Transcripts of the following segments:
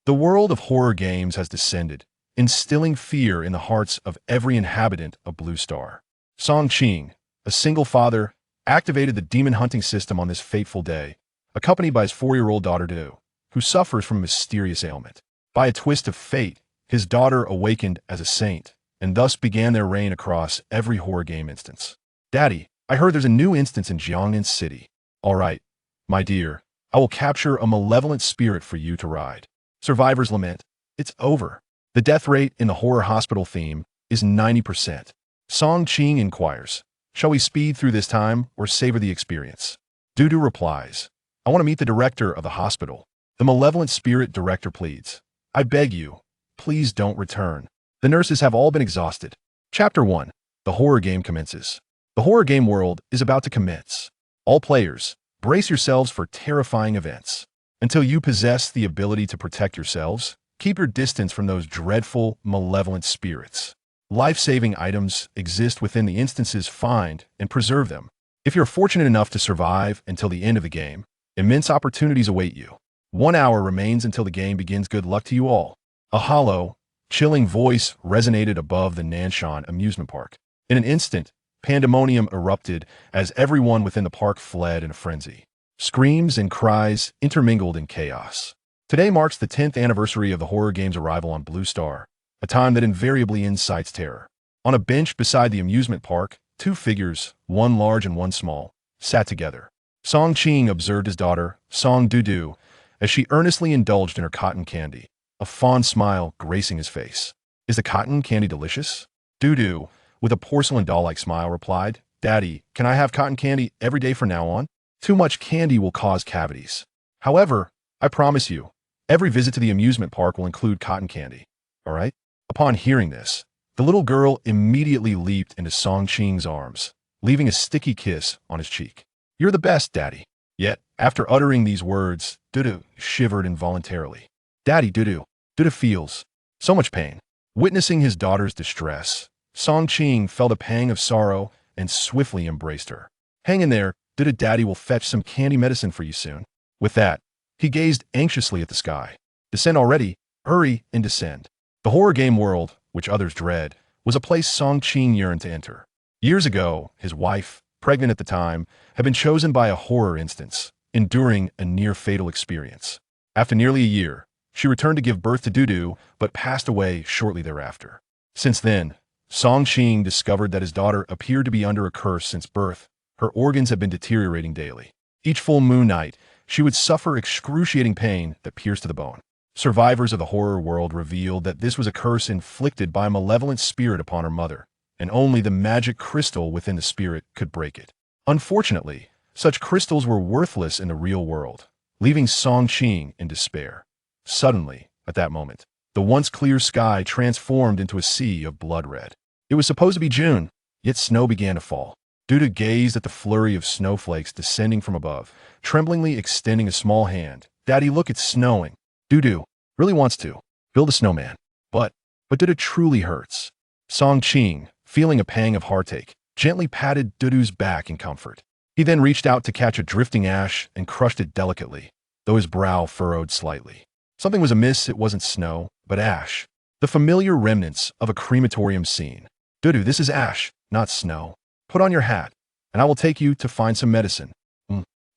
The world of horror games has descended, instilling fear in the hearts of every inhabitant of Blue Star. Song Qing, a single father, activated the demon hunting system on this fateful day, accompanied by his 4-year-old daughter Dudu, who suffers from a mysterious ailment. By a twist of fate, his daughter awakened as a saint, and thus began their reign across every horror game instance. Daddy, I heard there's a new instance in Jiangnan City. All right, my dear, I will capture a malevolent spirit for you to ride. Survivors lament. It's over. The death rate in the horror hospital theme is 90%. Song Qing inquires, shall we speed through this time or savor the experience? Dudu replies, I want to meet the director of the hospital. The malevolent spirit director pleads, I beg you, please don't return. The nurses have all been exhausted. Chapter 1. The horror game commences. The horror game world is about to commence. All players, brace yourselves for terrifying events. Until you possess the ability to protect yourselves, keep your distance from those dreadful, malevolent spirits. Life-saving items exist within the instances. Find and preserve them. If you're fortunate enough to survive until the end of the game, immense opportunities await you. 1 hour remains until the game begins. Good luck to you all. A hollow, chilling voice resonated above the Nanshan amusement park. In an instant, pandemonium erupted as everyone within the park fled in a frenzy. Screams and cries intermingled in chaos. Today marks the 10th anniversary of the horror game's arrival on Blue Star, a time that invariably incites terror. On a bench beside the amusement park, 2 figures, one large and one small, sat together. Song Qing observed his daughter, Song Dudu, as she earnestly indulged in her cotton candy, a fond smile gracing his face. Is the cotton candy delicious? Dudu, with a porcelain doll-like smile, replied, Daddy, can I have cotton candy every day from now on? Too much candy will cause cavities. However, I promise you, every visit to the amusement park will include cotton candy. All right? Upon hearing this, the little girl immediately leaped into Song Qing's arms, leaving a sticky kiss on his cheek. You're the best, Daddy. Yet, after uttering these words, Dudu shivered involuntarily. Daddy, Dudu feels so much pain. Witnessing his daughter's distress, Song Qing felt a pang of sorrow and swiftly embraced her. Hang in there, Dudu. Daddy will fetch some candy medicine for you soon. With that, he gazed anxiously at the sky. Descend already, hurry and descend. The horror game world, which others dread, was a place Song Qing yearned to enter. Years ago, his wife, pregnant at the time, had been chosen by a horror instance, enduring a near-fatal experience. After nearly a year, she returned to give birth to Dudu, but passed away shortly thereafter. Since then, Song Qing discovered that his daughter appeared to be under a curse since birth. Her organs had been deteriorating daily. Each full moon night, she would suffer excruciating pain that pierced to the bone. Survivors of the horror world revealed that this was a curse inflicted by a malevolent spirit upon her mother, and only the magic crystal within the spirit could break it. Unfortunately, such crystals were worthless in the real world, leaving Song Qing in despair. Suddenly, at that moment, the once clear sky transformed into a sea of blood red. It was supposed to be June, yet snow began to fall. Dudu gazed at the flurry of snowflakes descending from above, tremblingly extending a small hand. Daddy, look, it's snowing. Dudu really wants to build a snowman, but Dudu truly hurts. Song Qing, feeling a pang of heartache, gently patted Dudu's back in comfort. He then reached out to catch a drifting ash and crushed it delicately, though his brow furrowed slightly. Something was amiss. It wasn't snow, but ash, the familiar remnants of a crematorium scene. Dudu, this is ash, not snow. Put on your hat, and I will take you to find some medicine.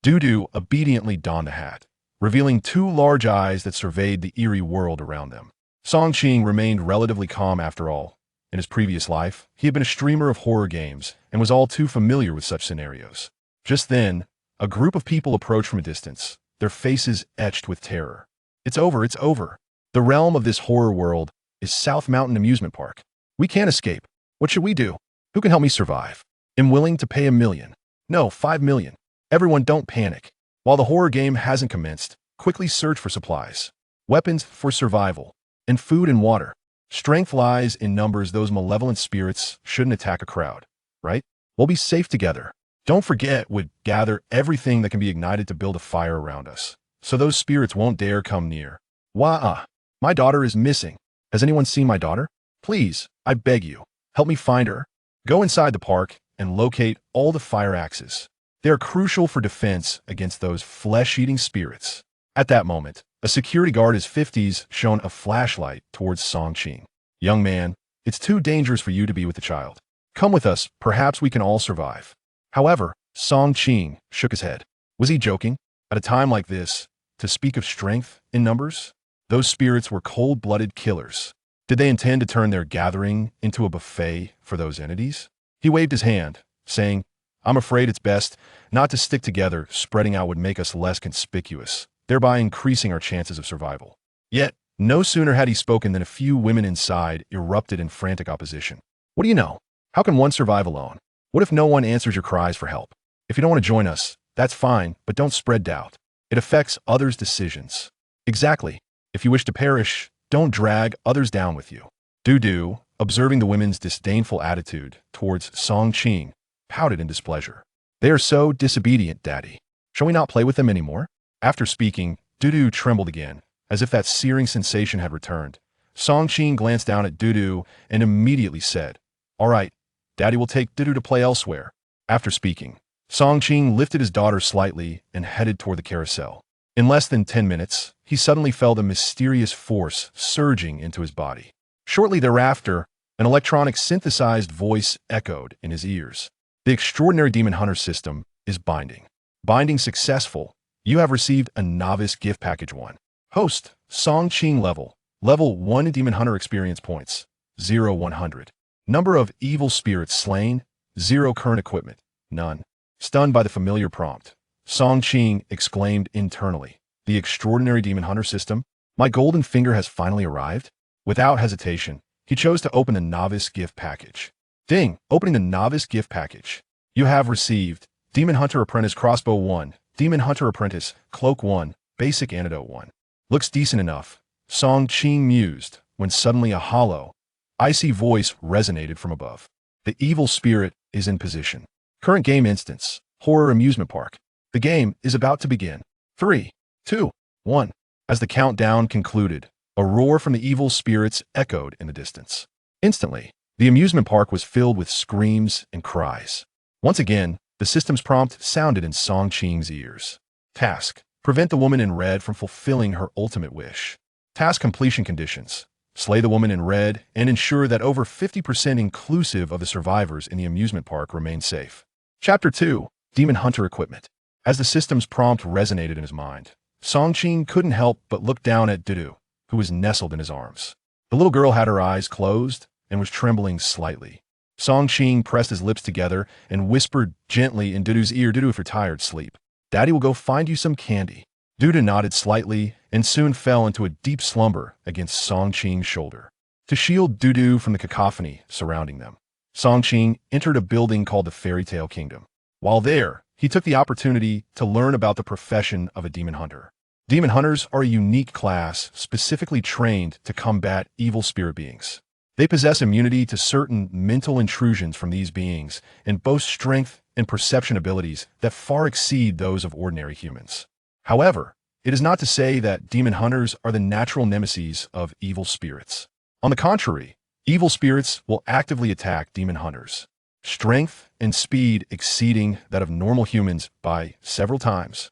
Dudu obediently donned the hat, revealing 2 large eyes that surveyed the eerie world around them. Song Qing remained relatively calm after all. In his previous life, he had been a streamer of horror games and was all too familiar with such scenarios. Just then, a group of people approached from a distance, their faces etched with terror. It's over, it's over. The realm of this horror world is South Mountain Amusement Park. We can't escape. What should we do? Who can help me survive? I'm willing to pay $1 million. No, $5 million. Everyone don't panic. While the horror game hasn't commenced, quickly search for supplies, weapons for survival, and food and water. Strength lies in numbers. Those malevolent spirits shouldn't attack a crowd, right? We'll be safe together. Don't forget, we'd gather everything that can be ignited to build a fire around us, so those spirits won't dare come near. My daughter is missing. Has anyone seen my daughter? Please, I beg you, help me find her. Go inside the park and locate all the fire axes. They are crucial for defense against those flesh-eating spirits. At that moment, A security guard in his 50s shone a flashlight towards Song Qing. "Young man, it's too dangerous for you to be with the child. Come with us, perhaps we can all survive." However, Song Qing shook his head. Was he joking? At a time like this, to speak of strength in numbers? Those spirits were cold-blooded killers. Did they intend to turn their gathering into a buffet for those entities? He waved his hand, saying, "I'm afraid it's best not to stick together. Spreading out would make us less conspicuous, thereby increasing our chances of survival." Yet, no sooner had he spoken than a few women inside erupted in frantic opposition. "What do you know? How can one survive alone? What if no one answers your cries for help? If you don't want to join us, that's fine, but don't spread doubt. It affects others' decisions." "Exactly. If you wish to perish, don't drag others down with you." Dudu, observing the women's disdainful attitude towards Song Qing, pouted in displeasure. "They are so disobedient, Daddy. Shall we not play with them anymore?" After speaking, Dudu trembled again, as if that searing sensation had returned. Song Qing glanced down at Dudu and immediately said, "All right, Daddy will take Dudu to play elsewhere." After speaking, Song Qing lifted his daughter slightly and headed toward the carousel. In less than 10 minutes, he suddenly felt a mysterious force surging into his body. Shortly thereafter, an electronic synthesized voice echoed in his ears. "The extraordinary Demon Hunter system is binding. Binding successful. You have received a novice gift package 1. Host, Song Qing Level 1 Demon Hunter experience points, 0-100. Number of evil spirits slain, 0. Current equipment, none." Stunned by the familiar prompt, Song Qing exclaimed internally, "The extraordinary Demon Hunter system? My golden finger has finally arrived?" Without hesitation, he chose to open the novice gift package. Ding! Opening the novice gift package. You have received Demon Hunter Apprentice Crossbow 1, Demon Hunter Apprentice Cloak 1, Basic Antidote 1. Looks decent enough, Song Qing mused, when suddenly a hollow, icy voice resonated from above. "The evil spirit is in position. Current game instance, Horror Amusement Park. The game is about to begin. 3, 2, 1. As the countdown concluded, a roar from the evil spirits echoed in the distance. Instantly, the amusement park was filled with screams and cries. Once again, the system's prompt sounded in Song Qing's ears. Task: prevent the woman in red from fulfilling her ultimate wish. Task completion conditions: slay the woman in red and ensure that over 50% inclusive of the survivors in the amusement park remain safe. Chapter 2: Demon Hunter Equipment. As the system's prompt resonated in his mind, Song Qing couldn't help but look down at Dudu, who was nestled in his arms. The little girl had her eyes closed and was trembling slightly. Song Qing pressed his lips together and whispered gently in Dudu's ear, "Dudu, if you're tired, sleep. Daddy will go find you some candy." Dudu nodded slightly and soon fell into a deep slumber against Song Qing's shoulder. To shield Dudu from the cacophony surrounding them, Song Qing entered a building called the Fairy Tale Kingdom. While there, he took the opportunity to learn about the profession of a demon hunter. Demon hunters are a unique class specifically trained to combat evil spirit beings. They possess immunity to certain mental intrusions from these beings and boast strength and perception abilities that far exceed those of ordinary humans. However, it is not to say that demon hunters are the natural nemesis of evil spirits. On the contrary, evil spirits will actively attack demon hunters, strength and speed exceeding that of normal humans by several times.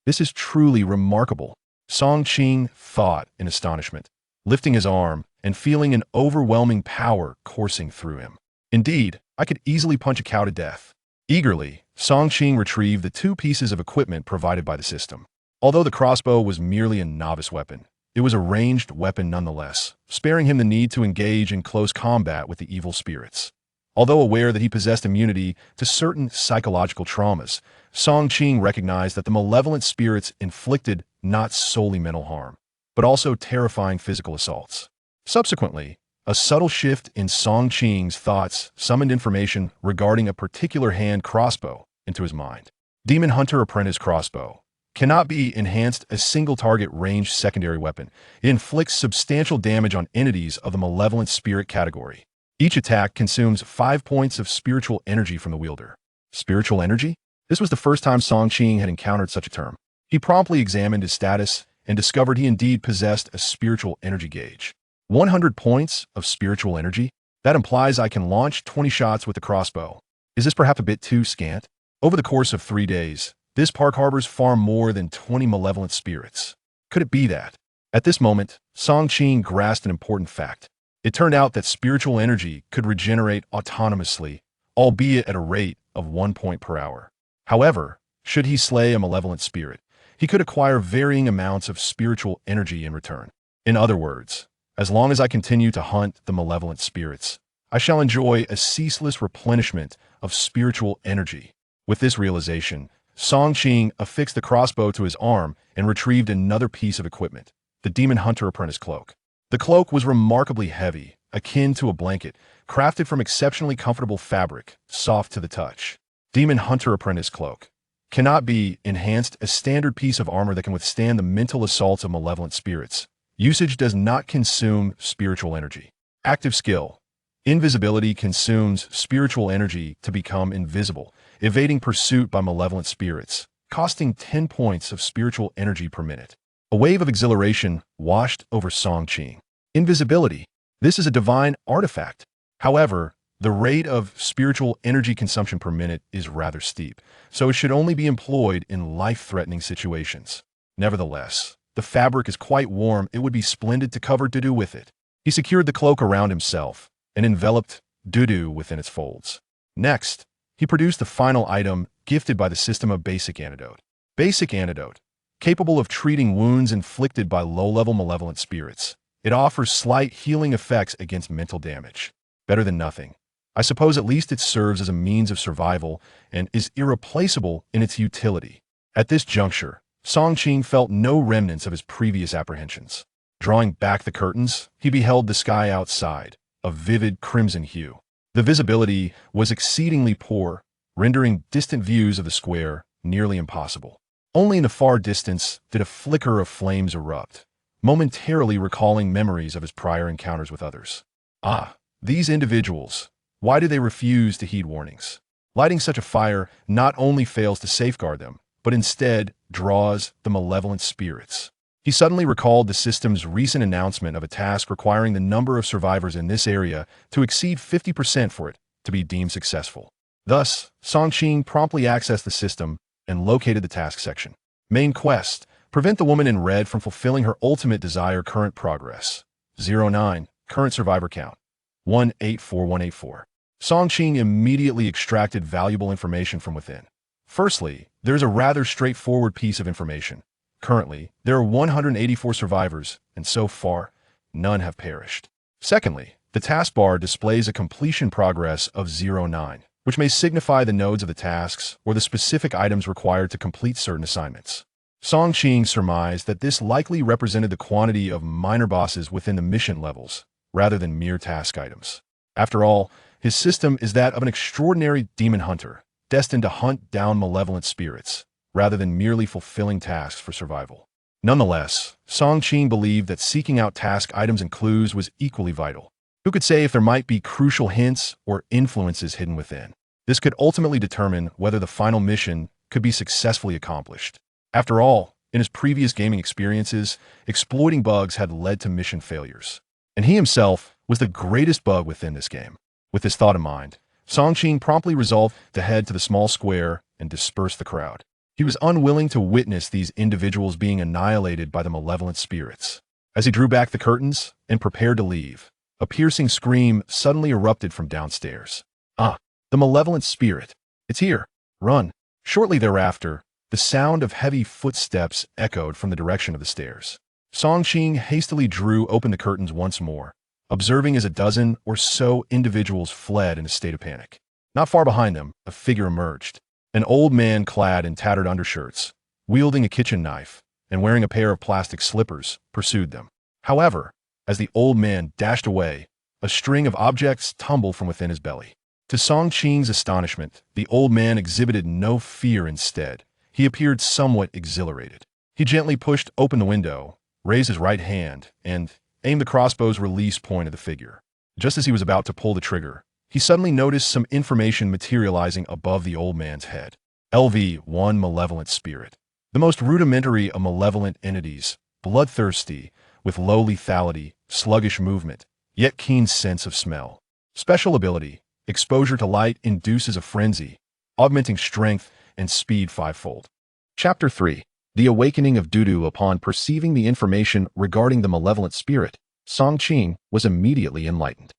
This is truly remarkable, Song Qing thought in astonishment, lifting his arm and feeling an overwhelming power coursing through him. Indeed, I could easily punch a cow to death. Eagerly, Song Qing retrieved the 2 pieces of equipment provided by the system. Although the crossbow was merely a novice weapon, it was a ranged weapon nonetheless, sparing him the need to engage in close combat with the evil spirits. Although aware that he possessed immunity to certain psychological traumas, Song Qing recognized that the malevolent spirits inflicted not solely mental harm, but also terrifying physical assaults. Subsequently, a subtle shift in Song Qing's thoughts summoned information regarding a particular hand crossbow into his mind. Demon Hunter Apprentice Crossbow cannot be enhanced as single-target ranged secondary weapon. It inflicts substantial damage on entities of the malevolent spirit category. Each attack consumes 5 points of spiritual energy from the wielder. Spiritual energy? This was the first time Song Qing had encountered such a term. He promptly examined his status and discovered he indeed possessed a spiritual energy gauge. 100 points of spiritual energy? That implies I can launch 20 shots with the crossbow. Is this perhaps a bit too scant? Over the course of 3 days, this park harbors far more than 20 malevolent spirits. Could it be that? At this moment, Song Qing grasped an important fact. It turned out that spiritual energy could regenerate autonomously, albeit at a rate of 1 point per hour. However, should he slay a malevolent spirit, he could acquire varying amounts of spiritual energy in return. In other words, as long as I continue to hunt the malevolent spirits, I shall enjoy a ceaseless replenishment of spiritual energy. With this realization, Song Qing affixed the crossbow to his arm and retrieved another piece of equipment, the Demon Hunter Apprentice Cloak. The cloak was remarkably heavy, akin to a blanket, crafted from exceptionally comfortable fabric, soft to the touch. Demon Hunter Apprentice Cloak cannot be enhanced a standard piece of armor that can withstand the mental assaults of malevolent spirits. Usage does not consume spiritual energy. Active skill. Invisibility consumes spiritual energy to become invisible, evading pursuit by malevolent spirits, costing 10 points of spiritual energy per minute. A wave of exhilaration washed over Song Qing. Invisibility. This is a divine artifact. However, the rate of spiritual energy consumption per minute is rather steep, so it should only be employed in life-threatening situations. Nevertheless, the fabric is quite warm. It would be splendid to cover Dudu with it. He secured the cloak around himself and enveloped Dudu within its folds. Next, he produced the final item gifted by the system of Basic Antidote. Basic Antidote. Capable of treating wounds inflicted by low-level malevolent spirits, it offers slight healing effects against mental damage. Better than nothing. I suppose at least it serves as a means of survival and is irreplaceable in its utility. At this juncture, Song Qing felt no remnants of his previous apprehensions. Drawing back the curtains, he beheld the sky outside, a vivid crimson hue. The visibility was exceedingly poor, rendering distant views of the square nearly impossible. Only in the far distance did a flicker of flames erupt, momentarily recalling memories of his prior encounters with others. Ah, these individuals. Why do they refuse to heed warnings? Lighting such a fire not only fails to safeguard them, but instead draws the malevolent spirits. He suddenly recalled the system's recent announcement of a task requiring the number of survivors in this area to exceed 50% for it to be deemed successful. Thus, Song Qing promptly accessed the system and located the task section. Main quest: prevent the woman in red from fulfilling her ultimate desire. Current progress: 09. Current survivor count: 184184. Song Qing immediately extracted valuable information from within. Firstly, there's a rather straightforward piece of information. Currently, there are 184 survivors, and so far, none have perished. Secondly, the taskbar displays a completion progress of 09, which may signify the nodes of the tasks or the specific items required to complete certain assignments. Song Qing surmised that this likely represented the quantity of minor bosses within the mission levels, rather than mere task items. After all, his system is that of an extraordinary demon hunter, destined to hunt down malevolent spirits, rather than merely fulfilling tasks for survival. Nonetheless, Song Qing believed that seeking out task items and clues was equally vital. Who could say if there might be crucial hints or influences hidden within? This could ultimately determine whether the final mission could be successfully accomplished. After all, in his previous gaming experiences, exploiting bugs had led to mission failures. And he himself was the greatest bug within this game. With this thought in mind, Song Qing promptly resolved to head to the small square and disperse the crowd. He was unwilling to witness these individuals being annihilated by the malevolent spirits. As he drew back the curtains and prepared to leave, a piercing scream suddenly erupted from downstairs. Ah, the malevolent spirit. It's here. Run. Shortly thereafter, the sound of heavy footsteps echoed from the direction of the stairs. Song Qing hastily drew open the curtains once more, observing as a dozen or so individuals fled in a state of panic. Not far behind them, a figure emerged. An old man clad in tattered undershirts, wielding a kitchen knife, and wearing a pair of plastic slippers, pursued them. However, as the old man dashed away, a string of objects tumbled from within his belly. To Song Qing's astonishment, the old man exhibited no fear. Instead, he appeared somewhat exhilarated. He gently pushed open the window, raised his right hand, and aimed the crossbow's release point at the figure. Just as he was about to pull the trigger, he suddenly noticed some information materializing above the old man's head. LV-1 Malevolent Spirit. The most rudimentary of malevolent entities, bloodthirsty, with low lethality, sluggish movement, yet keen sense of smell. Special ability: exposure to light induces a frenzy, augmenting strength and speed 5-fold. Chapter 3. The awakening of Dudu upon perceiving the information regarding the malevolent spirit, Song Qing, was immediately enlightened.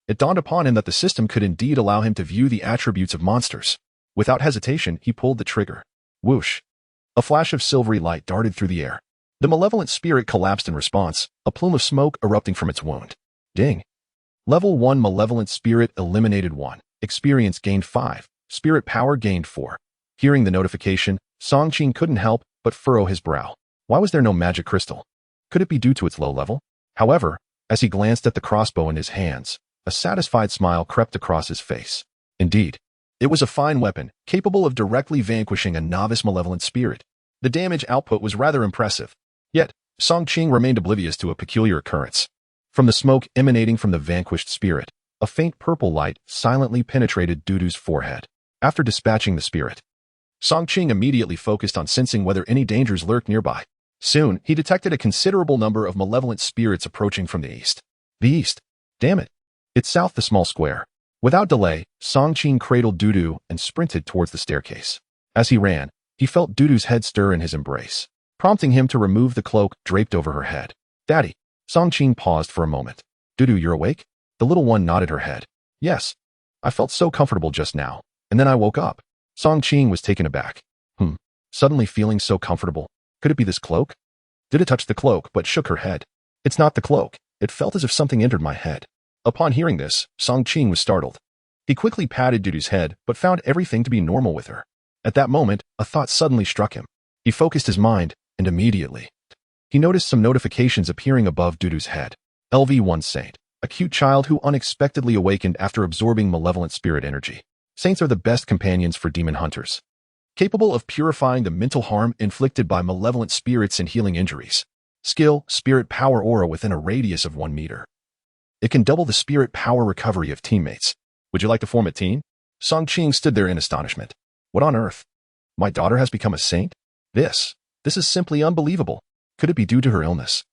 It dawned upon him that the system could indeed allow him to view the attributes of monsters. Without hesitation, he pulled the trigger. Whoosh! A flash of silvery light darted through the air. The malevolent spirit collapsed in response, a plume of smoke erupting from its wound. Ding! Level 1 Malevolent Spirit eliminated 1. Experience gained 5. Spirit power gained 4. Hearing the notification, Song Qing couldn't help but furrow his brow. Why was there no magic crystal? Could it be due to its low level? However, as he glanced at the crossbow in his hands, a satisfied smile crept across his face. Indeed, it was a fine weapon, capable of directly vanquishing a novice malevolent spirit. The damage output was rather impressive. Yet, Song Qing remained oblivious to a peculiar occurrence. From the smoke emanating from the vanquished spirit, a faint purple light silently penetrated Dudu's forehead. After dispatching the spirit, Song Qing immediately focused on sensing whether any dangers lurked nearby. Soon, he detected a considerable number of malevolent spirits approaching from the east. The east? Damn it! It's south the small square. Without delay, Song Qing cradled Dudu and sprinted towards the staircase. As he ran, he felt Dudu's head stir in his embrace, prompting him to remove the cloak draped over her head. Daddy! Song Qing paused for a moment. Dudu, you're awake? The little one nodded her head. Yes. I felt so comfortable just now, and then I woke up. Song Qing was taken aback. Suddenly feeling so comfortable. Could it be this cloak? Dudu touched the cloak but shook her head. It's not the cloak. It felt as if something entered my head. Upon hearing this, Song Qing was startled. He quickly patted Dudu's head but found everything to be normal with her. At that moment, a thought suddenly struck him. He focused his mind, and immediately, he noticed some notifications appearing above Dudu's head. LV1 Saint, a cute child who unexpectedly awakened after absorbing malevolent spirit energy. Saints are the best companions for demon hunters, capable of purifying the mental harm inflicted by malevolent spirits and healing injuries. Skill, spirit power aura within a radius of 1 meter. It can double the spirit power recovery of teammates. Would you like to form a team? Song Qing stood there in astonishment. What on earth? My daughter has become a saint? This is simply unbelievable. Could it be due to her illness?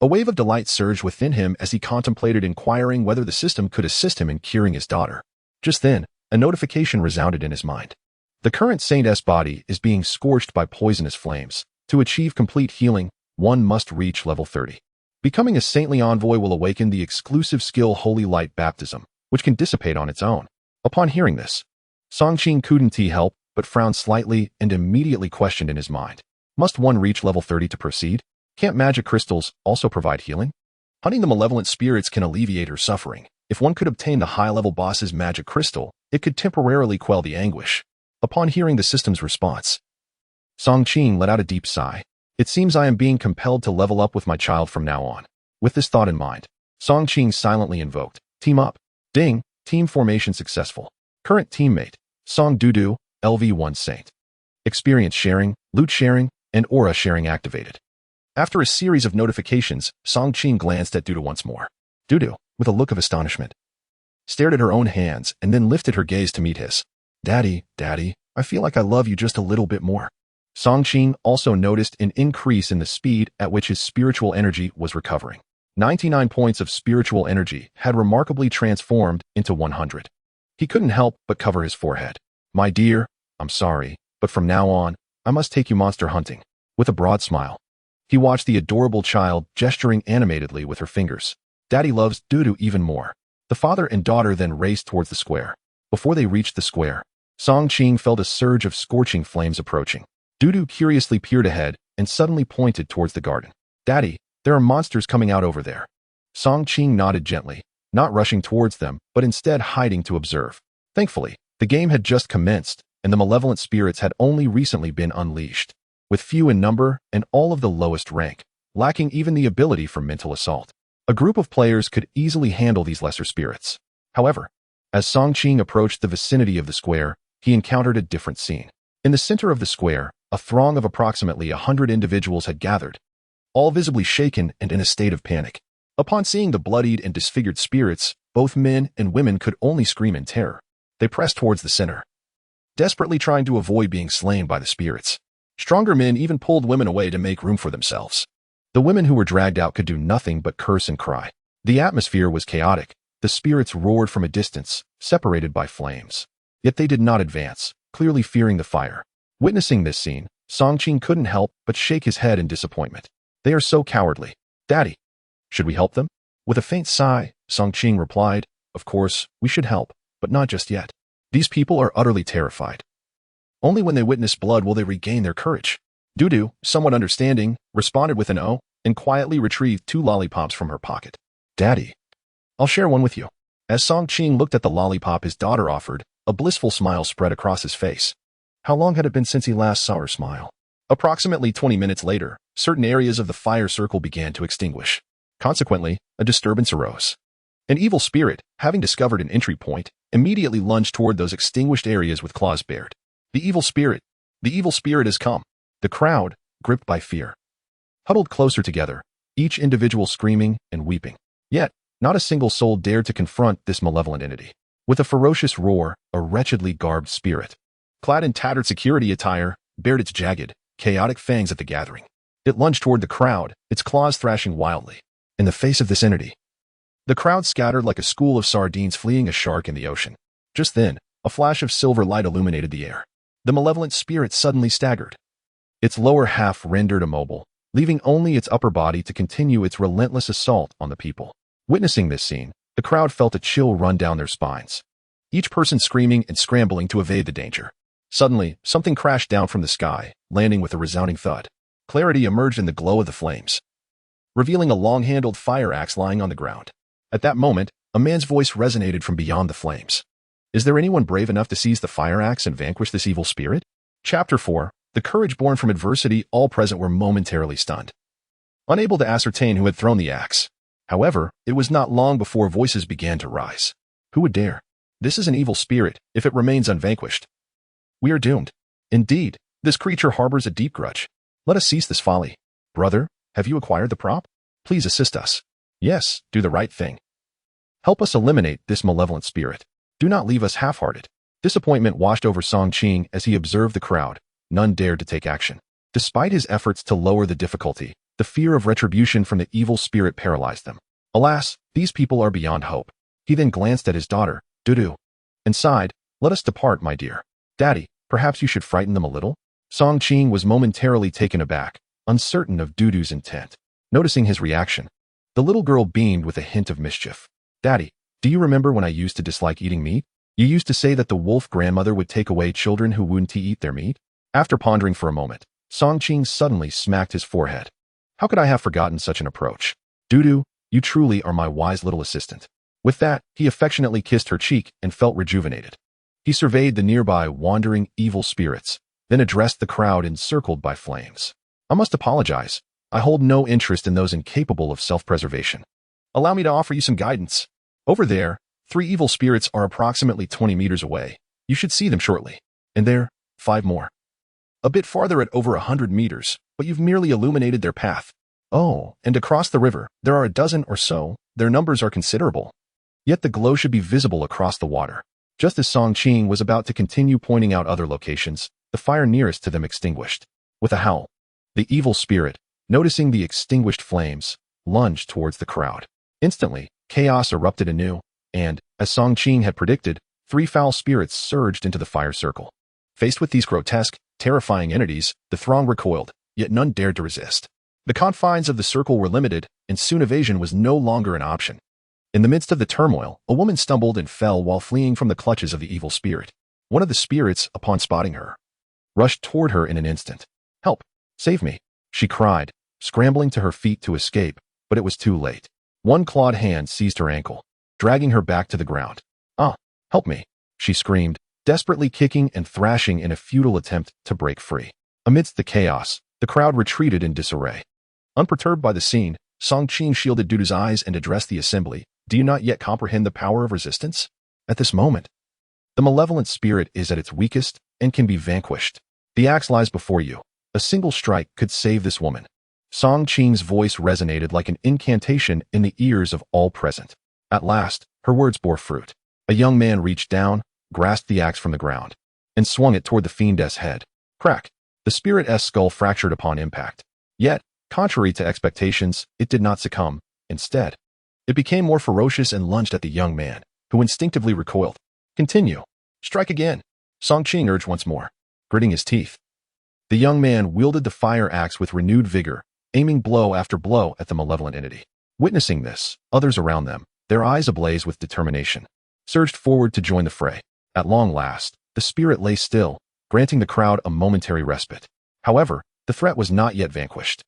A wave of delight surged within him as he contemplated inquiring whether the system could assist him in curing his daughter. Just then, a notification resounded in his mind. The current saint's body is being scorched by poisonous flames. To achieve complete healing, one must reach level 30. Becoming a saintly envoy will awaken the exclusive skill Holy Light Baptism, which can dissipate on its own. Upon hearing this, Song Qing couldn't help but frowned slightly and immediately questioned in his mind. Must one reach level 30 to proceed? Can't magic crystals also provide healing? Hunting the malevolent spirits can alleviate her suffering. If one could obtain the high-level boss's magic crystal, it could temporarily quell the anguish. Upon hearing the system's response, Song Qing let out a deep sigh. It seems I am being compelled to level up with my child from now on. With this thought in mind, Song Qing silently invoked, Team up. Ding, team formation successful. Current teammate, Song Dudu, LV1 Saint. Experience sharing, loot sharing, and aura sharing activated. After a series of notifications, Song Qing glanced at Dudu once more. Dudu, with a look of astonishment, stared at her own hands and then lifted her gaze to meet his. Daddy, I feel like I love you just a little bit more. Song Qing also noticed an increase in the speed at which his spiritual energy was recovering. 99 points of spiritual energy had remarkably transformed into 100. He couldn't help but cover his forehead. My dear, I'm sorry, but from now on, I must take you monster hunting. With a broad smile, he watched the adorable child gesturing animatedly with her fingers. Daddy loves Dudu even more. The father and daughter then raced towards the square. Before they reached the square, Song Qing felt a surge of scorching flames approaching. Dudu curiously peered ahead and suddenly pointed towards the garden. Daddy, there are monsters coming out over there. Song Qing nodded gently, not rushing towards them, but instead hiding to observe. Thankfully, the game had just commenced, and the malevolent spirits had only recently been unleashed. With few in number and all of the lowest rank, lacking even the ability for mental assault, a group of players could easily handle these lesser spirits. However, as Song Qing approached the vicinity of the square, he encountered a different scene. In the center of the square, a throng of approximately 100 individuals had gathered, all visibly shaken and in a state of panic. Upon seeing the bloodied and disfigured spirits, both men and women could only scream in terror. They pressed towards the center, desperately trying to avoid being slain by the spirits. Stronger men even pulled women away to make room for themselves. The women who were dragged out could do nothing but curse and cry. The atmosphere was chaotic. The spirits roared from a distance, separated by flames. Yet they did not advance, clearly fearing the fire. Witnessing this scene, Song Qing couldn't help but shake his head in disappointment. They are so cowardly. Daddy, should we help them? With a faint sigh, Song Qing replied, of course, we should help, but not just yet. These people are utterly terrified. Only when they witness blood will they regain their courage. Dudu, somewhat understanding, responded with an "oh," and quietly retrieved 2 lollipops from her pocket. Daddy, I'll share one with you. As Song Qing looked at the lollipop his daughter offered, a blissful smile spread across his face. How long had it been since he last saw her smile? Approximately 20 minutes later, certain areas of the fire circle began to extinguish. Consequently, a disturbance arose. An evil spirit, having discovered an entry point, immediately lunged toward those extinguished areas with claws bared. The evil spirit has come. The crowd, gripped by fear, huddled closer together, each individual screaming and weeping. Yet, not a single soul dared to confront this malevolent entity. With a ferocious roar, a wretchedly garbed spirit, clad in tattered security attire, bared its jagged, chaotic fangs at the gathering. It lunged toward the crowd, its claws thrashing wildly. In the face of this entity, the crowd scattered like a school of sardines fleeing a shark in the ocean. Just then, a flash of silver light illuminated the air. The malevolent spirit suddenly staggered. Its lower half rendered immobile, leaving only its upper body to continue its relentless assault on the people. Witnessing this scene, the crowd felt a chill run down their spines, each person screaming and scrambling to evade the danger. Suddenly, something crashed down from the sky, landing with a resounding thud. Clarity emerged in the glow of the flames, revealing a long-handled fire axe lying on the ground. At that moment, a man's voice resonated from beyond the flames. Is there anyone brave enough to seize the fire axe and vanquish this evil spirit? Chapter 4. The courage born from adversity. All present were momentarily stunned, unable to ascertain who had thrown the axe. However, it was not long before voices began to rise. Who would dare? This is an evil spirit. If it remains unvanquished, we are doomed. Indeed, this creature harbors a deep grudge. Let us cease this folly. Brother, have you acquired the prop? Please assist us. Yes, do the right thing. Help us eliminate this malevolent spirit. Do not leave us half-hearted. Disappointment washed over Song Qing as he observed the crowd. None dared to take action. Despite his efforts to lower the difficulty, the fear of retribution from the evil spirit paralyzed them. Alas, these people are beyond hope. He then glanced at his daughter, Dudu, and sighed, let us depart, my dear. Daddy, perhaps you should frighten them a little? Song Qing was momentarily taken aback, uncertain of Dudu's intent. Noticing his reaction, the little girl beamed with a hint of mischief. Daddy, do you remember when I used to dislike eating meat? You used to say that the wolf grandmother would take away children who wouldn't eat their meat? After pondering for a moment, Song Qing suddenly smacked his forehead. How could I have forgotten such an approach? Dudu, you truly are my wise little assistant. With that, he affectionately kissed her cheek and felt rejuvenated. He surveyed the nearby wandering evil spirits, then addressed the crowd encircled by flames. I must apologize. I hold no interest in those incapable of self-preservation. Allow me to offer you some guidance. Over there, 3 evil spirits are approximately 20 meters away. You should see them shortly. And there, 5 more. A bit farther at over 100 meters, but you've merely illuminated their path. Oh, and across the river, there are a dozen or so. Their numbers are considerable. Yet the glow should be visible across the water. Just as Song Qing was about to continue pointing out other locations, the fire nearest to them extinguished. With a howl, the evil spirit, noticing the extinguished flames, lunged towards the crowd. Instantly, chaos erupted anew, and, as Song Qing had predicted, 3 foul spirits surged into the fire circle. Faced with these grotesque, terrifying entities, the throng recoiled, yet none dared to resist. The confines of the circle were limited, and soon evasion was no longer an option. In the midst of the turmoil, a woman stumbled and fell while fleeing from the clutches of the evil spirit. One of the spirits, upon spotting her, rushed toward her in an instant. Help! Save me! She cried, scrambling to her feet to escape, but it was too late. One clawed hand seized her ankle, dragging her back to the ground. Ah! Help me! She screamed, desperately kicking and thrashing in a futile attempt to break free. Amidst the chaos, the crowd retreated in disarray. Unperturbed by the scene, Song Qing shielded Dudu's eyes and addressed the assembly. Do you not yet comprehend the power of resistance? At this moment, the malevolent spirit is at its weakest and can be vanquished. The axe lies before you. A single strike could save this woman. Song Qing's voice resonated like an incantation in the ears of all present. At last, her words bore fruit. A young man reached down, grasped the axe from the ground, and swung it toward the fiend's head. Crack! The spirit's skull fractured upon impact. Yet, contrary to expectations, it did not succumb. Instead, it became more ferocious and lunged at the young man, who instinctively recoiled. Continue. Strike again. Song Qing urged once more, gritting his teeth. The young man wielded the fire axe with renewed vigor, aiming blow after blow at the malevolent entity. Witnessing this, others around them, their eyes ablaze with determination, surged forward to join the fray. At long last, the spirit lay still, granting the crowd a momentary respite. However, the threat was not yet vanquished.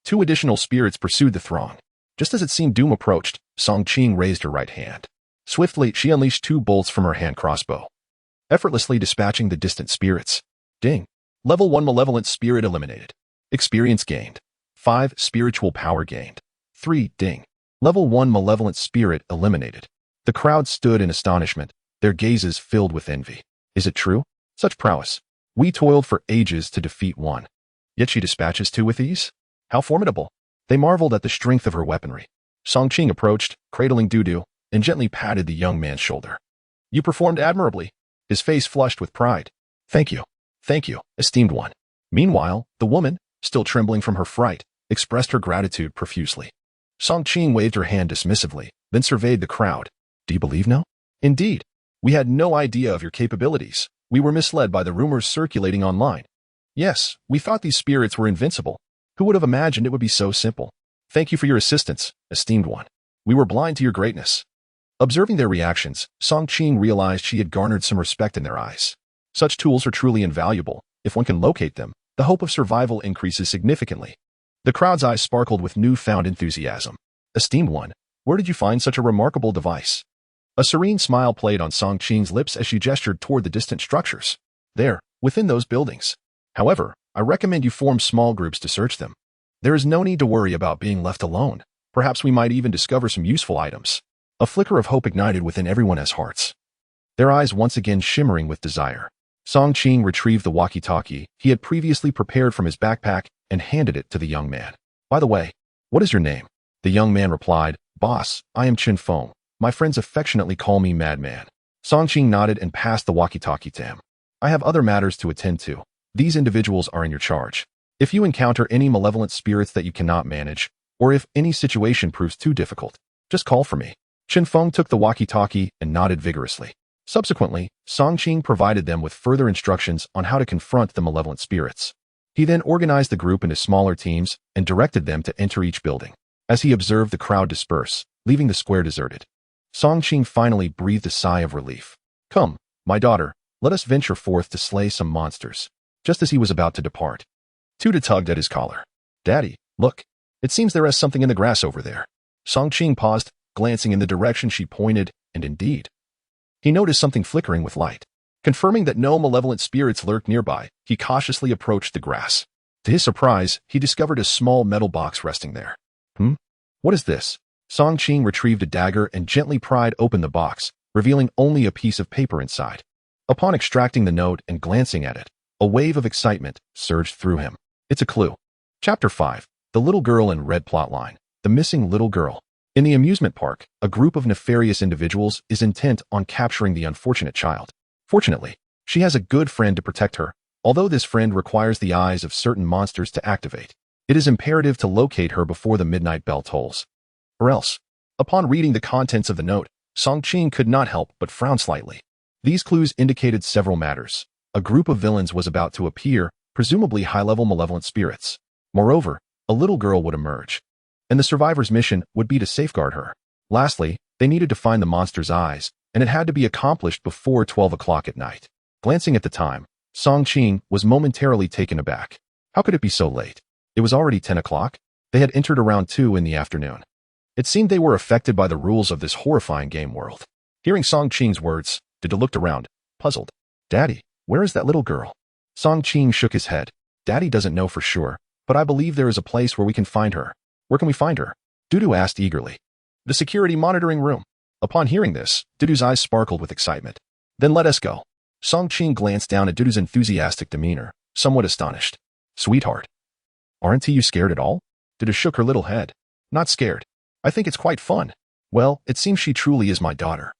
2 additional spirits pursued the throng. Just as it seemed doom approached, Song Qing raised her right hand. Swiftly, she unleashed 2 bolts from her hand crossbow, effortlessly dispatching the distant spirits. Ding. Level 1 malevolent spirit eliminated. Experience gained. 5 spiritual power gained. 3 ding. Level 1 malevolent spirit eliminated. The crowd stood in astonishment, their gazes filled with envy. Is it true? Such prowess. We toiled for ages to defeat one. Yet she dispatches 2 with ease? How formidable. They marveled at the strength of her weaponry. Song Qing approached, cradling Dudu, and gently patted the young man's shoulder. You performed admirably. His face flushed with pride. Thank you, esteemed one. Meanwhile, the woman, still trembling from her fright, expressed her gratitude profusely. Song Qing waved her hand dismissively, then surveyed the crowd. Do you believe now? Indeed. We had no idea of your capabilities. We were misled by the rumors circulating online. Yes, we thought these spirits were invincible. Who would have imagined it would be so simple? Thank you for your assistance, esteemed one. We were blind to your greatness. Observing their reactions, Song Qing realized she had garnered some respect in their eyes. Such tools are truly invaluable. If one can locate them, the hope of survival increases significantly. The crowd's eyes sparkled with newfound enthusiasm. Esteemed one, where did you find such a remarkable device? A serene smile played on Song Qing's lips as she gestured toward the distant structures. There, within those buildings. However, I recommend you form small groups to search them. There is no need to worry about being left alone. Perhaps we might even discover some useful items. A flicker of hope ignited within everyone's hearts, their eyes once again shimmering with desire. Song Qing retrieved the walkie-talkie he had previously prepared from his backpack and handed it to the young man. By the way, what is your name? The young man replied, Boss, I am Qin Feng. My friends affectionately call me Madman. Song Qing nodded and passed the walkie-talkie to him. I have other matters to attend to. These individuals are in your charge. If you encounter any malevolent spirits that you cannot manage, or if any situation proves too difficult, just call for me. Qin Feng took the walkie-talkie and nodded vigorously. Subsequently, Song Qing provided them with further instructions on how to confront the malevolent spirits. He then organized the group into smaller teams and directed them to enter each building. As he observed the crowd disperse, leaving the square deserted, Song Qing finally breathed a sigh of relief. Come, my daughter, let us venture forth to slay some monsters. Just as he was about to depart, Dudu tugged at his collar. Daddy, look. It seems there is something in the grass over there. Song Qing paused, glancing in the direction she pointed, and indeed, he noticed something flickering with light. Confirming that no malevolent spirits lurked nearby, he cautiously approached the grass. To his surprise, he discovered a small metal box resting there. What is this? Song Qing retrieved a dagger and gently pried open the box, revealing only a piece of paper inside. Upon extracting the note and glancing at it, a wave of excitement surged through him. It's a clue. Chapter 5. The Little Girl in Red Plotline. The Missing Little Girl. In the amusement park, a group of nefarious individuals is intent on capturing the unfortunate child. Fortunately, she has a good friend to protect her. Although this friend requires the eyes of certain monsters to activate, it is imperative to locate her before the midnight bell tolls. Or else, upon reading the contents of the note, Song Qing could not help but frown slightly. These clues indicated several matters. A group of villains was about to appear, presumably high-level malevolent spirits. Moreover, a little girl would emerge, and the survivor's mission would be to safeguard her. Lastly, they needed to find the monster's eyes, and it had to be accomplished before 12 o'clock at night. Glancing at the time, Song Qing was momentarily taken aback. How could it be so late? It was already 10 o'clock. They had entered around 2 in the afternoon. It seemed they were affected by the rules of this horrifying game world. Hearing Song Qing's words, Dudu looked around, puzzled. Daddy, where is that little girl? Song Qing shook his head. Daddy doesn't know for sure, but I believe there is a place where we can find her. Where can we find her? Dudu asked eagerly. The security monitoring room. Upon hearing this, Dudu's eyes sparkled with excitement. Then let us go. Song Qing glanced down at Dudu's enthusiastic demeanor, somewhat astonished. Sweetheart, aren't you scared at all? Dudu shook her little head. Not scared. I think it's quite fun. Well, it seems she truly is my daughter,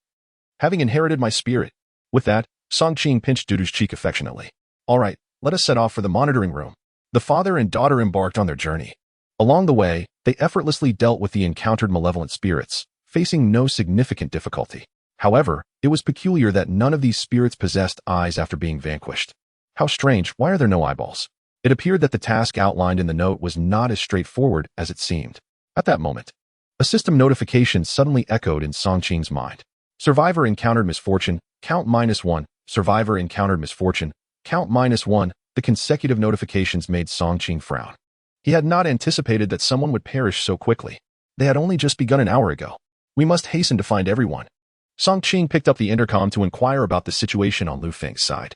having inherited my spirit. With that, Song Qing pinched Dudu's cheek affectionately. All right, let us set off for the monitoring room. The father and daughter embarked on their journey. Along the way, they effortlessly dealt with the encountered malevolent spirits, facing no significant difficulty. However, it was peculiar that none of these spirits possessed eyes after being vanquished. How strange, why are there no eyeballs? It appeared that the task outlined in the note was not as straightforward as it seemed. At that moment, a system notification suddenly echoed in Song Qing's mind. Survivor encountered misfortune, count -1. Survivor encountered misfortune, count -1. The consecutive notifications made Song Qing frown. He had not anticipated that someone would perish so quickly. They had only just begun an hour ago. We must hasten to find everyone. Song Qing picked up the intercom to inquire about the situation on Lu Feng's side.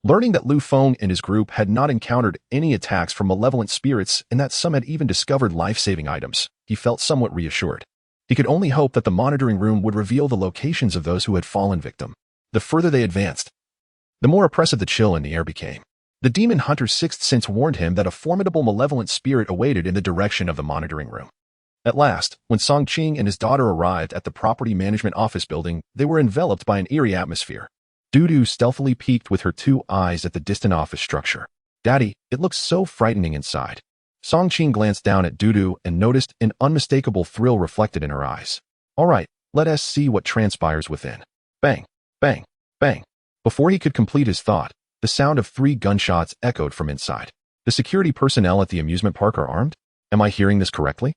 Learning that Lu Feng and his group had not encountered any attacks from malevolent spirits and that some had even discovered life-saving items, he felt somewhat reassured. He could only hope that the monitoring room would reveal the locations of those who had fallen victim. The further they advanced, the more oppressive the chill in the air became. The demon hunter's sixth sense warned him that a formidable malevolent spirit awaited in the direction of the monitoring room. At last, when Song Qing and his daughter arrived at the property management office building, they were enveloped by an eerie atmosphere. Dudu stealthily peeked with her 2 eyes at the distant office structure. "Daddy, it looks so frightening inside." Song Qing glanced down at Dudu and noticed an unmistakable thrill reflected in her eyes. "All right, let us see what transpires within." Bang, bang, bang. Before he could complete his thought, the sound of 3 gunshots echoed from inside. The security personnel at the amusement park are armed? Am I hearing this correctly?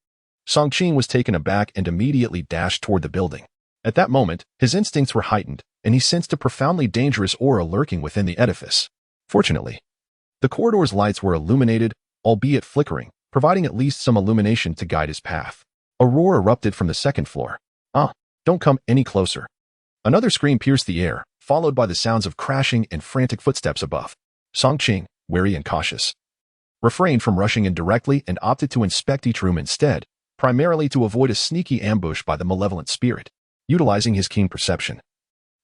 Song Qing was taken aback and immediately dashed toward the building. At that moment, his instincts were heightened, and he sensed a profoundly dangerous aura lurking within the edifice. Fortunately, the corridor's lights were illuminated, albeit flickering, providing at least some illumination to guide his path. A roar erupted from the second floor. "Ah, don't come any closer." Another scream pierced the air, followed by the sounds of crashing and frantic footsteps above. Song Qing, wary and cautious, refrained from rushing in directly and opted to inspect each room instead, primarily to avoid a sneaky ambush by the malevolent spirit. Utilizing his keen perception,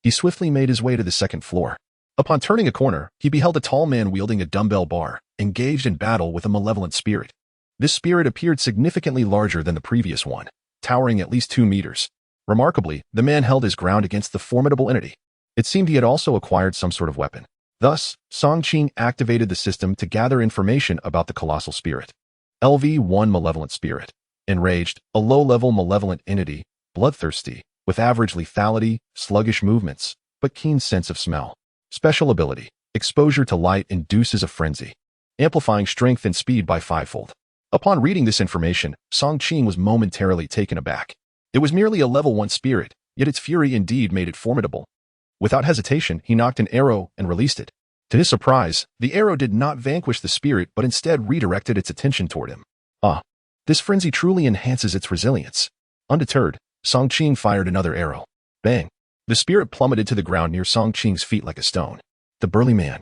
he swiftly made his way to the second floor. Upon turning a corner, he beheld a tall man wielding a dumbbell bar, engaged in battle with a malevolent spirit. This spirit appeared significantly larger than the previous one, towering at least 2 meters. Remarkably, the man held his ground against the formidable entity. It seemed he had also acquired some sort of weapon. Thus, Song Qing activated the system to gather information about the colossal spirit. LV-1 Malevolent Spirit. Enraged, a low-level malevolent entity, bloodthirsty, with average lethality, sluggish movements, but keen sense of smell. Special ability. Exposure to light induces a frenzy, amplifying strength and speed by 5-fold. Upon reading this information, Song Qing was momentarily taken aback. It was merely a level 1 spirit, yet its fury indeed made it formidable. Without hesitation, he knocked an arrow and released it. To his surprise, the arrow did not vanquish the spirit but instead redirected its attention toward him. Ah, this frenzy truly enhances its resilience. Undeterred, Song Qing fired another arrow. Bang! The spirit plummeted to the ground near Song Qing's feet like a stone. The burly man,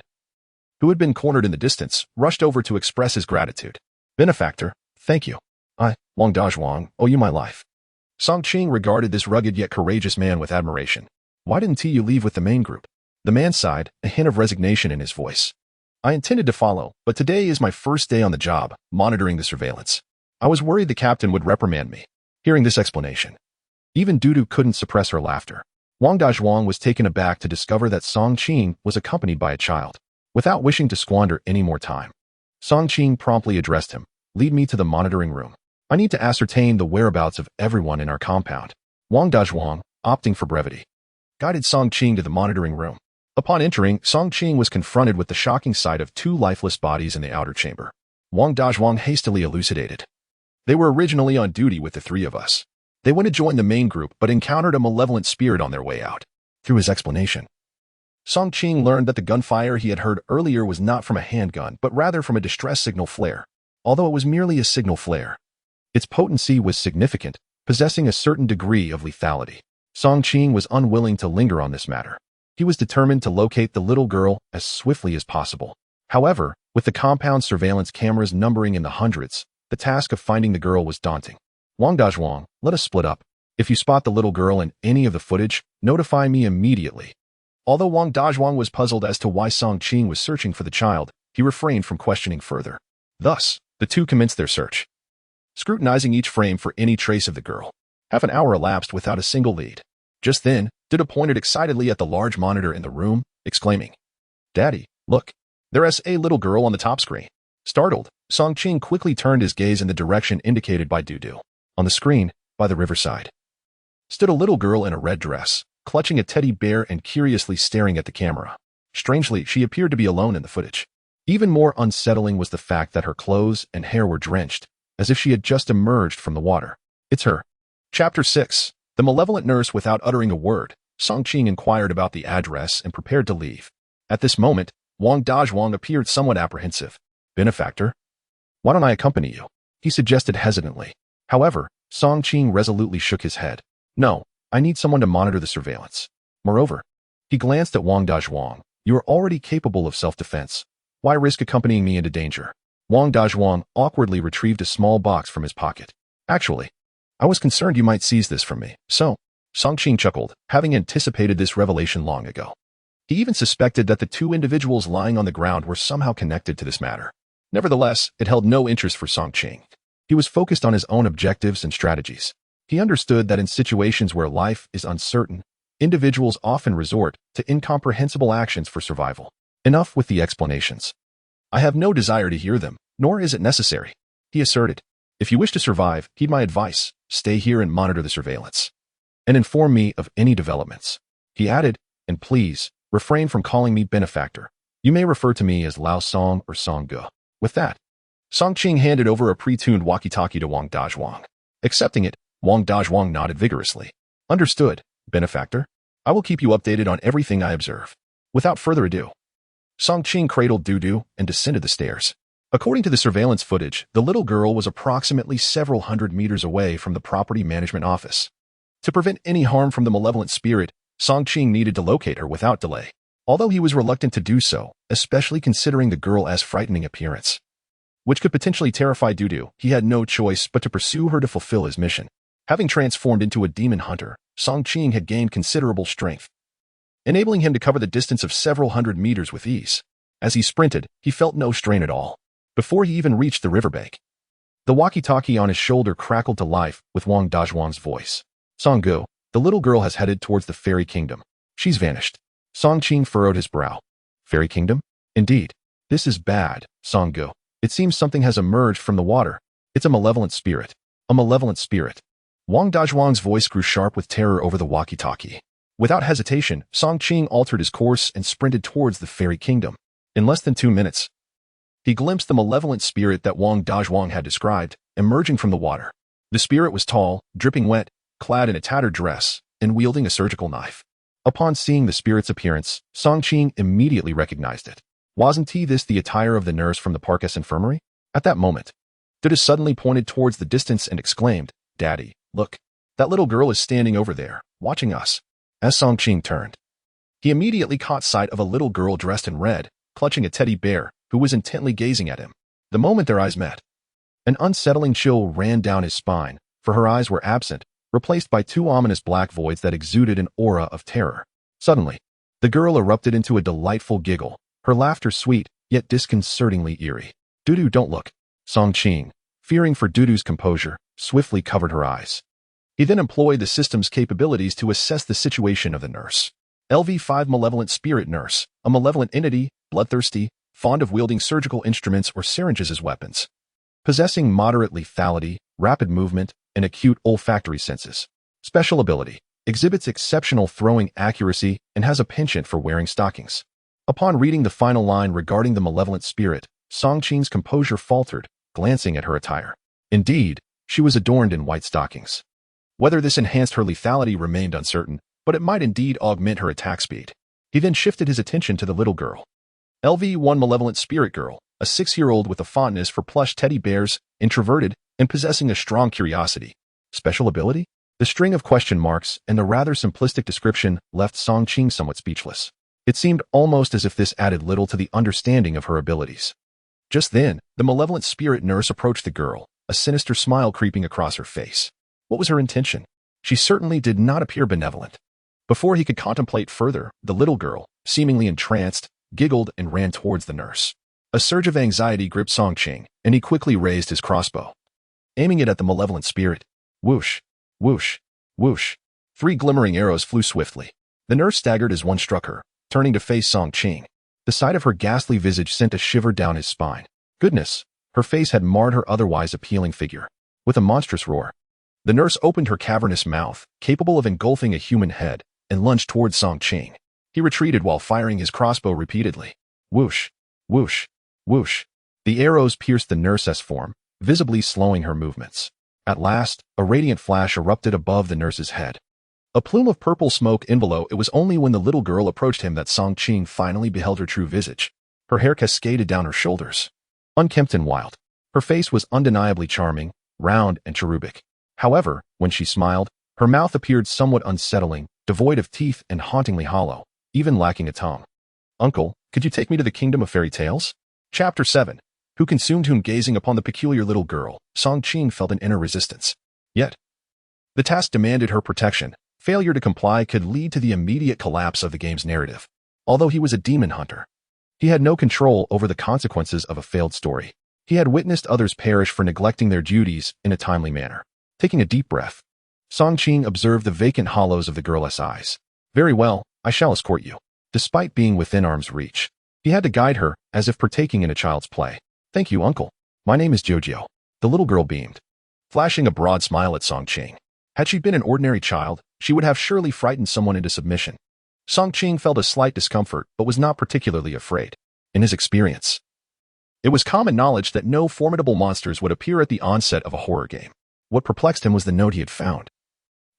who had been cornered in the distance, rushed over to express his gratitude. "Benefactor, thank you. I, Wang Dazhuang, owe you my life." Song Qing regarded this rugged yet courageous man with admiration. "Why didn't you leave with the main group?" The man sighed, a hint of resignation in his voice. "I intended to follow, but today is my first day on the job, monitoring the surveillance. I was worried the captain would reprimand me." Hearing this explanation, even Dudu couldn't suppress her laughter. Wang Dazhuang was taken aback to discover that Song Qing was accompanied by a child. Without wishing to squander any more time, Song Qing promptly addressed him. "Lead me to the monitoring room. I need to ascertain the whereabouts of everyone in our compound." Wang Dazhuang, opting for brevity, guided Song Qing to the monitoring room. Upon entering, Song Qing was confronted with the shocking sight of 2 lifeless bodies in the outer chamber. Wang Dazhuang hastily elucidated. "They were originally on duty with the 3 of us. They went to join the main group but encountered a malevolent spirit on their way out." Through his explanation, Song Qing learned that the gunfire he had heard earlier was not from a handgun but rather from a distress signal flare. Although it was merely a signal flare, its potency was significant, possessing a certain degree of lethality. Song Qing was unwilling to linger on this matter. He was determined to locate the little girl as swiftly as possible. However, with the compound surveillance cameras numbering in the hundreds, the task of finding the girl was daunting. "Wang Dazhuang, let us split up. If you spot the little girl in any of the footage, notify me immediately." Although Wang Dazhuang was puzzled as to why Song Qing was searching for the child, he refrained from questioning further. Thus, the two commenced their search, scrutinizing each frame for any trace of the girl. Half an hour elapsed without a single lead. Just then, Dudu pointed excitedly at the large monitor in the room, exclaiming, "Daddy, look, there's a little girl on the top screen." Startled, Song Qing quickly turned his gaze in the direction indicated by Dudu. On the screen, by the riverside, stood a little girl in a red dress, clutching a teddy bear and curiously staring at the camera. Strangely, she appeared to be alone in the footage. Even more unsettling was the fact that her clothes and hair were drenched, as if she had just emerged from the water. It's her. Chapter 6. The malevolent nurse. Without uttering a word, Song Qing inquired about the address and prepared to leave. At this moment, Wang Dazhuang appeared somewhat apprehensive. Benefactor? Why don't I accompany you? He suggested hesitantly. However, Song Qing resolutely shook his head. No, I need someone to monitor the surveillance. Moreover, he glanced at Wang Dazhuang. You are already capable of self-defense. Why risk accompanying me into danger? Wang Dazhuang awkwardly retrieved a small box from his pocket. Actually, I was concerned you might seize this from me. So, Song Qing chuckled, having anticipated this revelation long ago. He even suspected that the two individuals lying on the ground were somehow connected to this matter. Nevertheless, it held no interest for Song Qing. He was focused on his own objectives and strategies. He understood that in situations where life is uncertain, individuals often resort to incomprehensible actions for survival. Enough with the explanations. I have no desire to hear them, nor is it necessary, he asserted. If you wish to survive, heed my advice, stay here and monitor the surveillance. And inform me of any developments. He added, and please, refrain from calling me benefactor. You may refer to me as Lao Song or Song Ge. With that, Song Qing handed over a pre-tuned walkie-talkie to Wang Dazhuang. Accepting it, Wang Dazhuang nodded vigorously. Understood, benefactor. I will keep you updated on everything I observe. Without further ado, Song Qing cradled Dudu and descended the stairs. According to the surveillance footage, the little girl was approximately several hundred meters away from the property management office. To prevent any harm from the malevolent spirit, Song Qing needed to locate her without delay. Although he was reluctant to do so, especially considering the girl's frightening appearance, which could potentially terrify Dudu, he had no choice but to pursue her to fulfill his mission. Having transformed into a demon hunter, Song Qing had gained considerable strength, enabling him to cover the distance of several hundred meters with ease. As he sprinted, he felt no strain at all. Before he even reached the riverbank, the walkie-talkie on his shoulder crackled to life with Wang Dazhuang's voice. Song Ge, the little girl has headed towards the fairy kingdom. She's vanished. Song Qing furrowed his brow. Fairy kingdom? Indeed. This is bad, Song Ge. It seems something has emerged from the water. It's a malevolent spirit. A malevolent spirit. Wang Dazhuang's voice grew sharp with terror over the walkie-talkie. Without hesitation, Song Qing altered his course and sprinted towards the fairy kingdom. In less than 2 minutes, he glimpsed the malevolent spirit that Wang Dazhuang had described, emerging from the water. The spirit was tall, dripping wet, clad in a tattered dress, and wielding a surgical knife. Upon seeing the spirit's appearance, Song Qing immediately recognized it. Wasn't this the attire of the nurse from the Parkes infirmary? At that moment, Dudu suddenly pointed towards the distance and exclaimed, Daddy, look, that little girl is standing over there, watching us. As Song Qing turned, he immediately caught sight of a little girl dressed in red, clutching a teddy bear, who was intently gazing at him. The moment their eyes met, an unsettling chill ran down his spine, for her eyes were absent, replaced by 2 ominous black voids that exuded an aura of terror. Suddenly, the girl erupted into a delightful giggle, her laughter sweet, yet disconcertingly eerie. Dudu, don't look. Song Qing, fearing for Dudu's composure, swiftly covered her eyes. He then employed the system's capabilities to assess the situation of the nurse. LV5 Malevolent Spirit Nurse, a malevolent entity, bloodthirsty, fond of wielding surgical instruments or syringes as weapons. Possessing moderate lethality, rapid movement, and acute olfactory senses. Special ability. Exhibits exceptional throwing accuracy and has a penchant for wearing stockings. Upon reading the final line regarding the malevolent spirit, Song Qing's composure faltered, glancing at her attire. Indeed, she was adorned in white stockings. Whether this enhanced her lethality remained uncertain, but it might indeed augment her attack speed. He then shifted his attention to the little girl. LV1 Malevolent Spirit Girl, a 6-year-old with a fondness for plush teddy bears, introverted, and possessing a strong curiosity. Special ability? The string of question marks and the rather simplistic description left Song Qing somewhat speechless. It seemed almost as if this added little to the understanding of her abilities. Just then, the malevolent spirit nurse approached the girl, a sinister smile creeping across her face. What was her intention? She certainly did not appear benevolent. Before he could contemplate further, the little girl, seemingly entranced, giggled and ran towards the nurse. A surge of anxiety gripped Song Qing, and he quickly raised his crossbow, aiming it at the malevolent spirit. Whoosh, whoosh, whoosh. 3 glimmering arrows flew swiftly. The nurse staggered as one struck her, turning to face Song Qing. The sight of her ghastly visage sent a shiver down his spine. Goodness, her face had marred her otherwise appealing figure. With a monstrous roar, the nurse opened her cavernous mouth, capable of engulfing a human head, and lunged towards Song Qing. He retreated while firing his crossbow repeatedly. Whoosh, whoosh, Whoosh! The arrows pierced the nurse's form, visibly slowing her movements. At last, a radiant flash erupted above the nurse's head. A plume of purple smoke enveloped. It was only when the little girl approached him that Song Qing finally beheld her true visage. Her hair cascaded down her shoulders, unkempt and wild. Her face was undeniably charming, round and cherubic. However, when she smiled, her mouth appeared somewhat unsettling, devoid of teeth and hauntingly hollow, even lacking a tongue. Uncle, could you take me to the kingdom of fairy tales? Chapter 7. Who consumed whom? Gazing upon the peculiar little girl, Song Qing felt an inner resistance. Yet, the task demanded her protection. Failure to comply could lead to the immediate collapse of the game's narrative. Although he was a demon hunter, he had no control over the consequences of a failed story. He had witnessed others perish for neglecting their duties in a timely manner. Taking a deep breath, Song Qing observed the vacant hollows of the girl's eyes. Very well, I shall escort you. Despite being within arm's reach, he had to guide her as if partaking in a child's play. Thank you, uncle. My name is Jojo. The little girl beamed, flashing a broad smile at Song Qing. Had she been an ordinary child, she would have surely frightened someone into submission. Song Qing felt a slight discomfort but was not particularly afraid. In his experience, it was common knowledge that no formidable monsters would appear at the onset of a horror game. What perplexed him was the note he had found,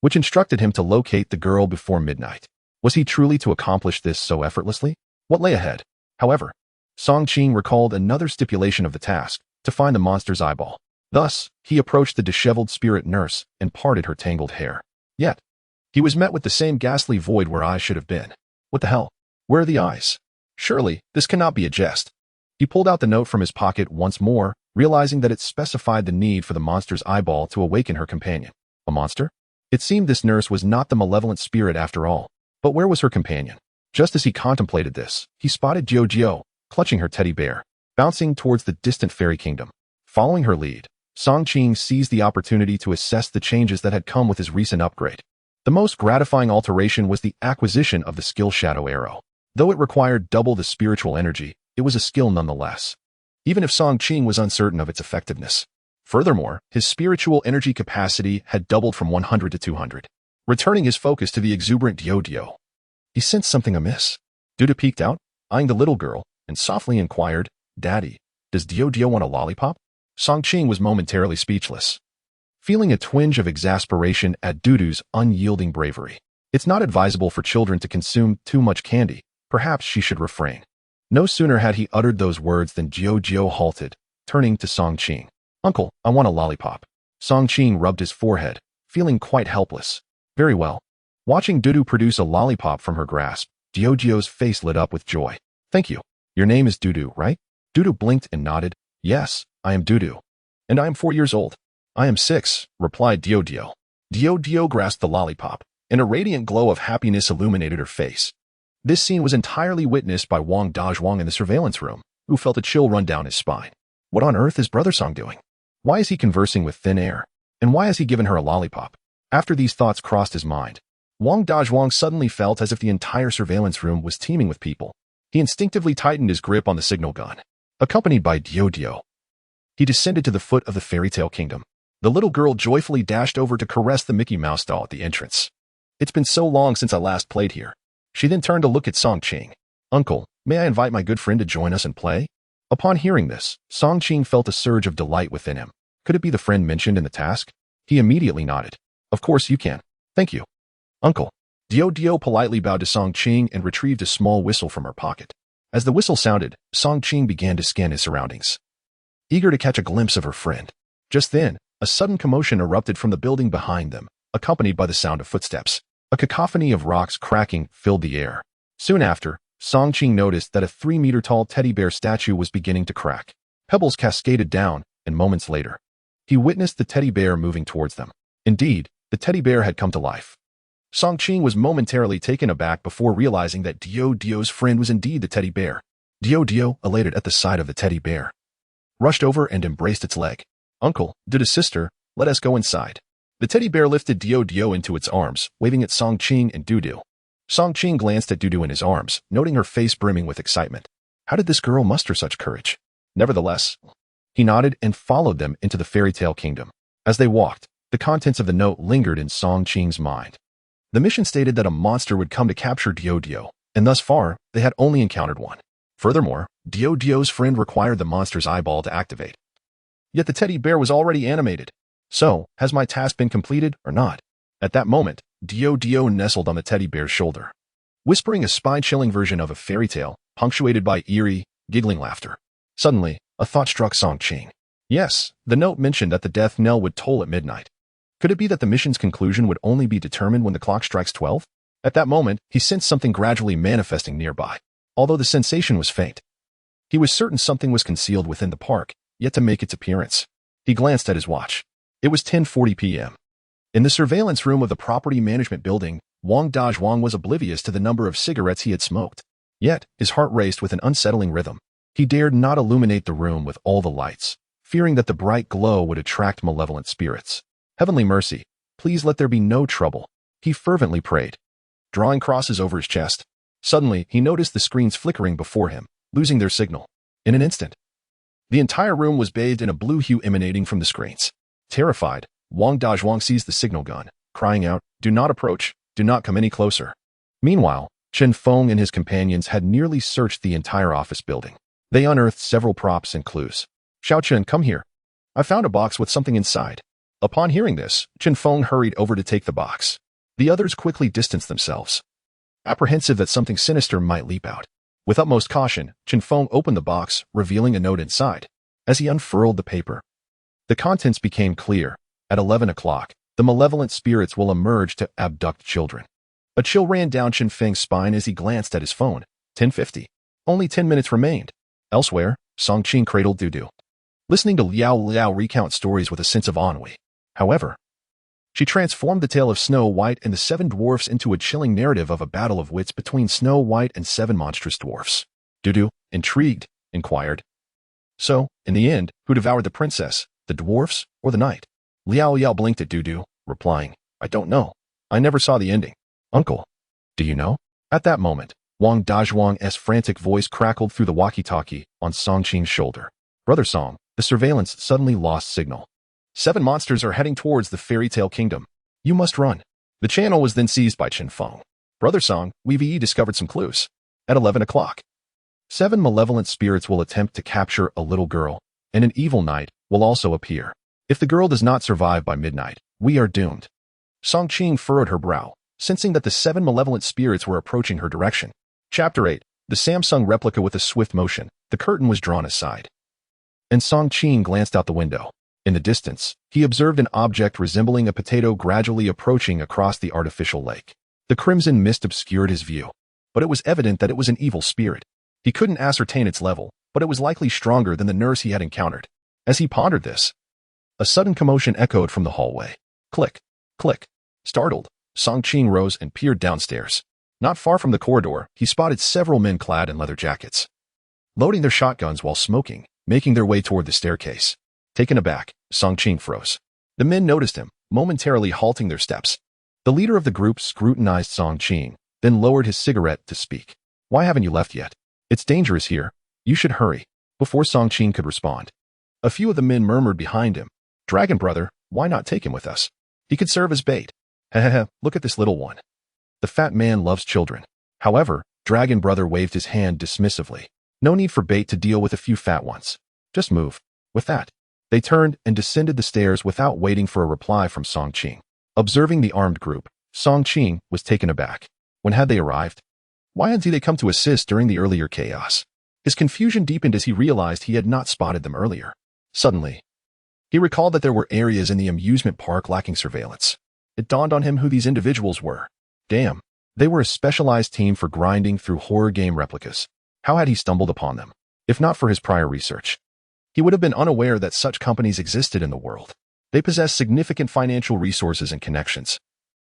which instructed him to locate the girl before midnight. Was he truly to accomplish this so effortlessly? What lay ahead? However, Song Qing recalled another stipulation of the task, to find the monster's eyeball. Thus, he approached the disheveled spirit nurse and parted her tangled hair. Yet, he was met with the same ghastly void where eyes should have been. What the hell? Where are the eyes? Surely, this cannot be a jest. He pulled out the note from his pocket once more, realizing that it specified the need for the monster's eyeball to awaken her companion. A monster? It seemed this nurse was not the malevolent spirit after all. But where was her companion? Just as he contemplated this, he spotted Jojo, clutching her teddy bear, bouncing towards the distant fairy kingdom. Following her lead, Song Qing seized the opportunity to assess the changes that had come with his recent upgrade. The most gratifying alteration was the acquisition of the skill Shadow Arrow. Though it required double the spiritual energy, it was a skill nonetheless, even if Song Qing was uncertain of its effectiveness. Furthermore, his spiritual energy capacity had doubled from 100 to 200. Returning his focus to the exuberant Dudu, he sensed something amiss. Dudu peeked out, eyeing the little girl, and softly inquired, "Daddy, does Dudu want a lollipop?" Song Qing was momentarily speechless, feeling a twinge of exasperation at Dudu's unyielding bravery. It's not advisable for children to consume too much candy. Perhaps she should refrain. No sooner had he uttered those words than Jojo halted, turning to Song Qing. "Uncle, I want a lollipop." Song Qing rubbed his forehead, feeling quite helpless. Very well. Watching Dudu produce a lollipop from her grasp, Jojo's face lit up with joy. "Thank you. Your name is Dudu, right?" Dudu blinked and nodded. "Yes, I am Dudu. And I am 4 years old." "I am 6, replied Dudu. Dudu grasped the lollipop, and a radiant glow of happiness illuminated her face. This scene was entirely witnessed by Wang Dazhuang in the surveillance room, who felt a chill run down his spine. What on earth is Brother Song doing? Why is he conversing with thin air? And why has he given her a lollipop? After these thoughts crossed his mind, Wang Dazhuang suddenly felt as if the entire surveillance room was teeming with people. He instinctively tightened his grip on the signal gun. Accompanied by Dudu, he descended to the foot of the fairy tale kingdom. The little girl joyfully dashed over to caress the Mickey Mouse doll at the entrance. "It's been so long since I last played here." She then turned to look at Song Qing. "Uncle, may I invite my good friend to join us and play?" Upon hearing this, Song Qing felt a surge of delight within him. Could it be the friend mentioned in the task? He immediately nodded. "Of course you can. Thank you, Uncle." Dudu politely bowed to Song Qing and retrieved a small whistle from her pocket. As the whistle sounded, Song Qing began to scan his surroundings, eager to catch a glimpse of her friend. Just then, a sudden commotion erupted from the building behind them, accompanied by the sound of footsteps. A cacophony of rocks cracking filled the air. Soon after, Song Qing noticed that a 3-meter-tall teddy bear statue was beginning to crack. Pebbles cascaded down, and moments later, he witnessed the teddy bear moving towards them. Indeed, the teddy bear had come to life. Song Qing was momentarily taken aback before realizing that Dudu's friend was indeed the teddy bear. Dudu, elated at the sight of the teddy bear, rushed over and embraced its leg. "Uncle, Dudu's sister, let us go inside." The teddy bear lifted Dudu into its arms, waving at Song Qing and Dudu. Song Qing glanced at Dudu in his arms, noting her face brimming with excitement. How did this girl muster such courage? Nevertheless, he nodded and followed them into the fairy tale kingdom. As they walked, the contents of the note lingered in Song Qing's mind. The mission stated that a monster would come to capture Dudu, and thus far, they had only encountered one. Furthermore, Dio's friend required the monster's eyeball to activate. Yet the teddy bear was already animated. So, has my task been completed or not? At that moment, Dio nestled on the teddy bear's shoulder, whispering a spine-chilling version of a fairy tale, punctuated by eerie, giggling laughter. Suddenly, a thought struck Song Qing. Yes, the note mentioned that the death knell would toll at midnight. Could it be that the mission's conclusion would only be determined when the clock strikes 12? At that moment, he sensed something gradually manifesting nearby. Although the sensation was faint, he was certain something was concealed within the park, yet to make its appearance. He glanced at his watch. It was 10:40 p.m. In the surveillance room of the property management building, Wang Dazhuang was oblivious to the number of cigarettes he had smoked. Yet, his heart raced with an unsettling rhythm. He dared not illuminate the room with all the lights, fearing that the bright glow would attract malevolent spirits. Heavenly mercy, please let there be no trouble, he fervently prayed, drawing crosses over his chest. Suddenly, he noticed the screens flickering before him, losing their signal. In an instant, the entire room was bathed in a blue hue emanating from the screens. Terrified, Wang Dazhuang seized the signal gun, crying out, "Do not approach, do not come any closer." Meanwhile, Chen Feng and his companions had nearly searched the entire office building. They unearthed several props and clues. "Xiao Chen, come here. I found a box with something inside." Upon hearing this, Chen Feng hurried over to take the box. The others quickly distanced themselves, apprehensive that something sinister might leap out. With utmost caution, Chen Feng opened the box, revealing a note inside. As he unfurled the paper, the contents became clear. At 11 o'clock, the malevolent spirits will emerge to abduct children. A chill ran down Chen Feng's spine as he glanced at his phone. 10:50. Only 10 minutes remained. Elsewhere, Song Qing cradled Dudu, listening to Liao recount stories with a sense of ennui. However, she transformed the tale of Snow White and the Seven Dwarfs into a chilling narrative of a battle of wits between Snow White and 7 monstrous dwarfs. Dudu, intrigued, inquired, "So, in the end, who devoured the princess, the dwarfs or the knight?" Liao blinked at Dudu, replying, "I don't know. I never saw the ending." "Uncle, do you know?" At that moment, Wang Dazhuang's frantic voice crackled through the walkie-talkie on Song Qing's shoulder. "Brother Song, the surveillance suddenly lost signal. 7 monsters are heading towards the fairy tale kingdom. You must run." The channel was then seized by Chen Feng. "Brother Song, we've discovered some clues." At 11 o'clock, 7 malevolent spirits will attempt to capture a little girl, and an evil knight will also appear. If the girl does not survive by midnight, we are doomed. Song Qing furrowed her brow, sensing that the 7 malevolent spirits were approaching her direction. Chapter 8. The Samsung replica. With a swift motion, the curtain was drawn aside, and Song Qing glanced out the window. In the distance, he observed an object resembling a potato gradually approaching across the artificial lake. The crimson mist obscured his view, but it was evident that it was an evil spirit. He couldn't ascertain its level, but it was likely stronger than the nurse he had encountered. As he pondered this, a sudden commotion echoed from the hallway. Click, click. Startled, Song Qing rose and peered downstairs. Not far from the corridor, he spotted several men clad in leather jackets, loading their shotguns while smoking, making their way toward the staircase. Taken aback, Song Qing froze. The men noticed him, momentarily halting their steps. The leader of the group scrutinized Song Qing, then lowered his cigarette to speak. "Why haven't you left yet? It's dangerous here. You should hurry." Before Song Qing could respond, a few of the men murmured behind him, "Dragon brother, why not take him with us? He could serve as bait." "Hehehe, look at this little one. The fat man loves children." However, Dragon brother waved his hand dismissively. "No need for bait to deal with a few fat ones. Just move." With that, they turned and descended the stairs without waiting for a reply from Song Qing. Observing the armed group, Song Qing was taken aback. When had they arrived? Why hadn't they come to assist during the earlier chaos? His confusion deepened as he realized he had not spotted them earlier. Suddenly, he recalled that there were areas in the amusement park lacking surveillance. It dawned on him who these individuals were. Damn, they were a specialized team for grinding through horror game replicas. How had he stumbled upon them? If not for his prior research, he would have been unaware that such companies existed in the world. They possess significant financial resources and connections,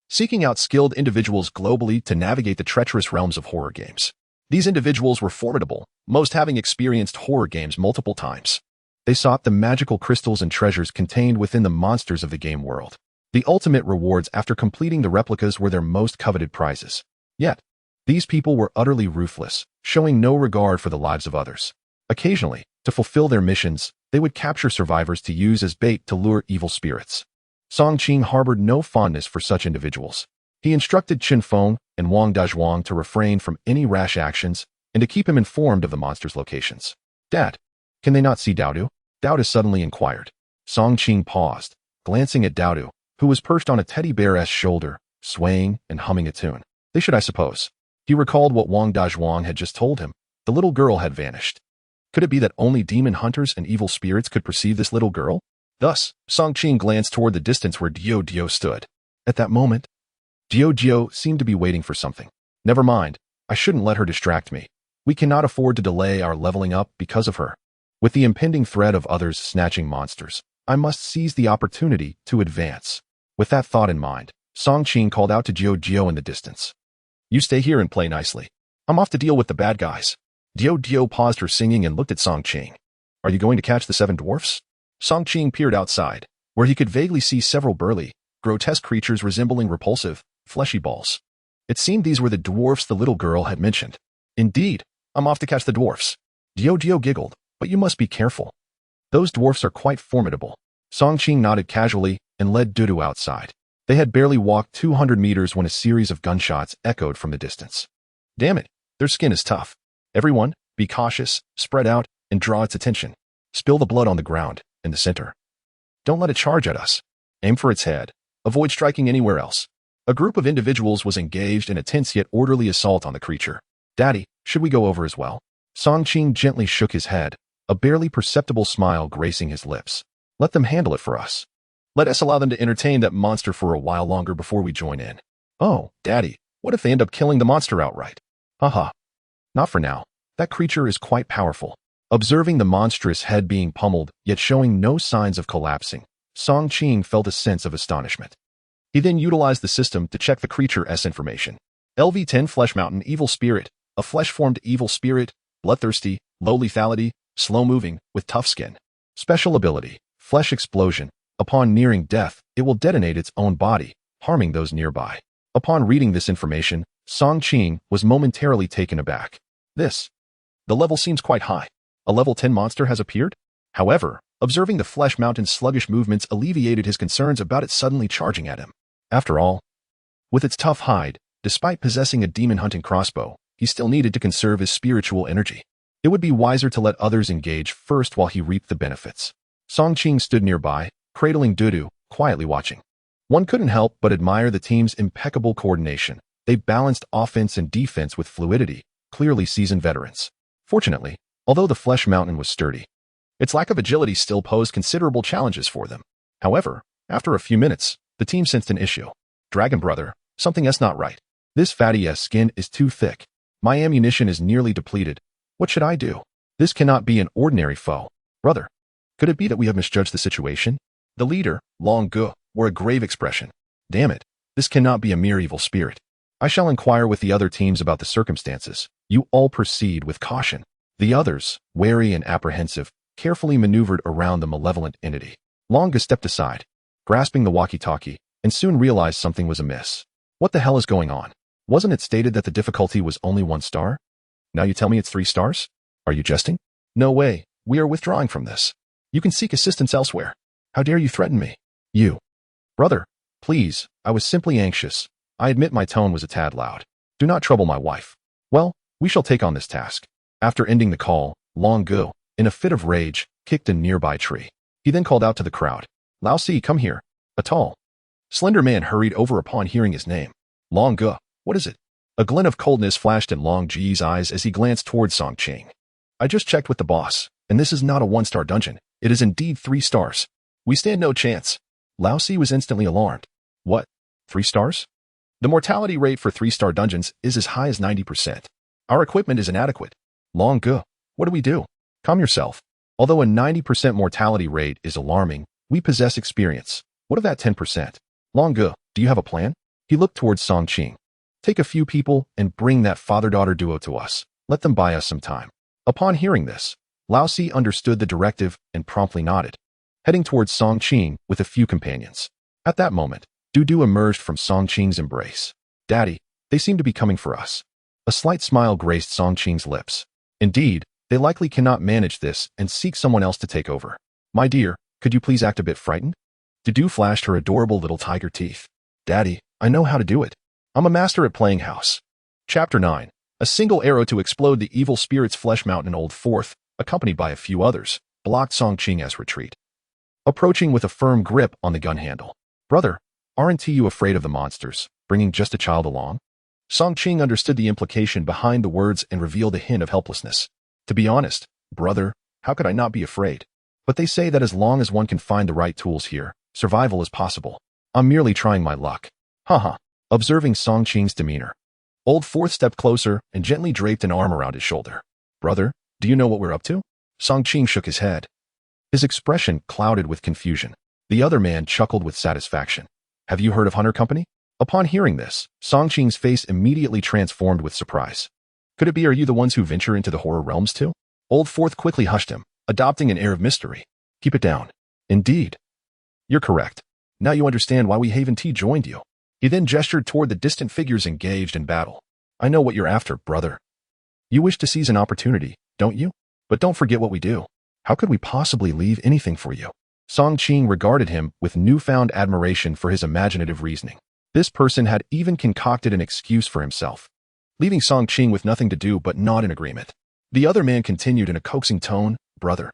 seeking out skilled individuals globally to navigate the treacherous realms of horror games. These individuals were formidable, most having experienced horror games multiple times. They sought the magical crystals and treasures contained within the monsters of the game world. The ultimate rewards after completing the replicas were their most coveted prizes. Yet, these people were utterly ruthless, showing no regard for the lives of others. Occasionally, to fulfill their missions, they would capture survivors to use as bait to lure evil spirits. Song Qing harbored no fondness for such individuals. He instructed Chen Feng and Wang Dazhuang to refrain from any rash actions and to keep him informed of the monster's locations. Dad, can they not see Dudu? Dudu suddenly inquired. Song Qing paused, glancing at Dudu, who was perched on a teddy bear's shoulder, swaying and humming a tune. They should, I suppose. He recalled what Wang Dazhuang had just told him. The little girl had vanished. Could it be that only demon hunters and evil spirits could perceive this little girl? Thus, Song Qing glanced toward the distance where Dudu stood. At that moment, Dudu seemed to be waiting for something. Never mind, I shouldn't let her distract me. We cannot afford to delay our leveling up because of her. With the impending threat of others snatching monsters, I must seize the opportunity to advance. With that thought in mind, Song Qing called out to Dudu in the distance. You stay here and play nicely. I'm off to deal with the bad guys. Dudu paused her singing and looked at Song Qing. Are you going to catch the 7 dwarfs? Song Qing peered outside, where he could vaguely see several burly, grotesque creatures resembling repulsive, fleshy balls. It seemed these were the dwarfs the little girl had mentioned. Indeed, I'm off to catch the dwarfs. Dudu giggled, but you must be careful. Those dwarfs are quite formidable. Song Qing nodded casually and led Dudu outside. They had barely walked 200 meters when a series of gunshots echoed from the distance. Damn it, their skin is tough. Everyone, be cautious, spread out, and draw its attention. Spill the blood on the ground, in the center. Don't let it charge at us. Aim for its head. Avoid striking anywhere else. A group of individuals was engaged in a tense yet orderly assault on the creature. Daddy, should we go over as well? Song Qing gently shook his head, a barely perceptible smile gracing his lips. Let them handle it for us. Let us allow them to entertain that monster for a while longer before we join in. Oh, Daddy, what if they end up killing the monster outright? Haha. Not for now. That creature is quite powerful. Observing the monstrous head being pummeled, yet showing no signs of collapsing, Song Qing felt a sense of astonishment. He then utilized the system to check the creature's information. LV-10 Flesh Mountain Evil Spirit, a flesh-formed evil spirit, bloodthirsty, low lethality, slow-moving, with tough skin. Special ability, Flesh Explosion. Upon nearing death, it will detonate its own body, harming those nearby. Upon reading this information, Song Qing was momentarily taken aback. The level seems quite high. A level 10 monster has appeared? However, observing the Flesh Mountain's sluggish movements alleviated his concerns about it suddenly charging at him. After all, with its tough hide, despite possessing a demon-hunting crossbow, he still needed to conserve his spiritual energy. It would be wiser to let others engage first while he reaped the benefits. Song Qing stood nearby, cradling Dudu, quietly watching. One couldn't help but admire the team's impeccable coordination. They balanced offense and defense with fluidity, clearly seasoned veterans. Fortunately, although the Flesh Mountain was sturdy, its lack of agility still posed considerable challenges for them. However, after a few minutes, the team sensed an issue. Dragon brother, something's not right. This fatty's skin is too thick. My ammunition is nearly depleted. What should I do? This cannot be an ordinary foe. Brother, could it be that we have misjudged the situation? The leader, Long Gu, wore a grave expression. Damn it, this cannot be a mere evil spirit. I shall inquire with the other teams about the circumstances. You all proceed with caution. The others, wary and apprehensive, carefully maneuvered around the malevolent entity. Long Gu stepped aside, grasping the walkie-talkie, and soon realized something was amiss. What the hell is going on? Wasn't it stated that the difficulty was only 1 star? Now you tell me it's 3 stars? Are you jesting? No way, we are withdrawing from this. You can seek assistance elsewhere. How dare you threaten me? You. Brother, please, I was simply anxious. I admit my tone was a tad loud. Do not trouble my wife. Well, we shall take on this task. After ending the call, Long Gu, in a fit of rage, kicked a nearby tree. He then called out to the crowd. Lao Si, come here. A tall, slender man hurried over upon hearing his name. Long Gu, what is it? A glint of coldness flashed in Long Ji's eyes as he glanced towards Song Qing. I just checked with the boss, and this is not a 1-star dungeon. It is indeed 3 stars. We stand no chance. Lao Si was instantly alarmed. What? 3 stars? The mortality rate for 3-star dungeons is as high as 90%. Our equipment is inadequate. Long Gu, what do we do? Calm yourself. Although a 90% mortality rate is alarming, we possess experience. What of that 10%? Long Gu, do you have a plan? He looked towards Song Qing. Take a few people and bring that father-daughter duo to us. Let them buy us some time. Upon hearing this, Lao Si understood the directive and promptly nodded, heading towards Song Qing with a few companions. At that moment, Dudu emerged from Song Qing's embrace. Daddy, they seem to be coming for us. A slight smile graced Song Qing's lips. Indeed, they likely cannot manage this and seek someone else to take over. My dear, could you please act a bit frightened? Dudu flashed her adorable little tiger teeth. Daddy, I know how to do it. I'm a master at playing house. Chapter 9. A single arrow to explode the evil spirit's flesh mountain old fourth, accompanied by a few others, blocked Song Qing's retreat. Approaching with a firm grip on the gun handle. Brother, aren't you afraid of the monsters, bringing just a child along? Song Qing understood the implication behind the words and revealed a hint of helplessness. To be honest, brother, how could I not be afraid? But they say that as long as one can find the right tools here, survival is possible. I'm merely trying my luck. Haha. Observing Song Qing's demeanor, Old Fourth stepped closer and gently draped an arm around his shoulder. Brother, do you know what we're up to? Song Qing shook his head. His expression clouded with confusion. The other man chuckled with satisfaction. Have you heard of Hunter Company? Upon hearing this, Song Qing's face immediately transformed with surprise. Could it be are you the ones who venture into the horror realms too? Old Fourth quickly hushed him, adopting an air of mystery. Keep it down. Indeed. You're correct. Now you understand why we Haven T joined you. He then gestured toward the distant figures engaged in battle. I know what you're after, brother. You wish to seize an opportunity, don't you? But don't forget what we do. How could we possibly leave anything for you? Song Qing regarded him with newfound admiration for his imaginative reasoning. This person had even concocted an excuse for himself, leaving Song Qing with nothing to do but nod in agreement. The other man continued in a coaxing tone, Brother,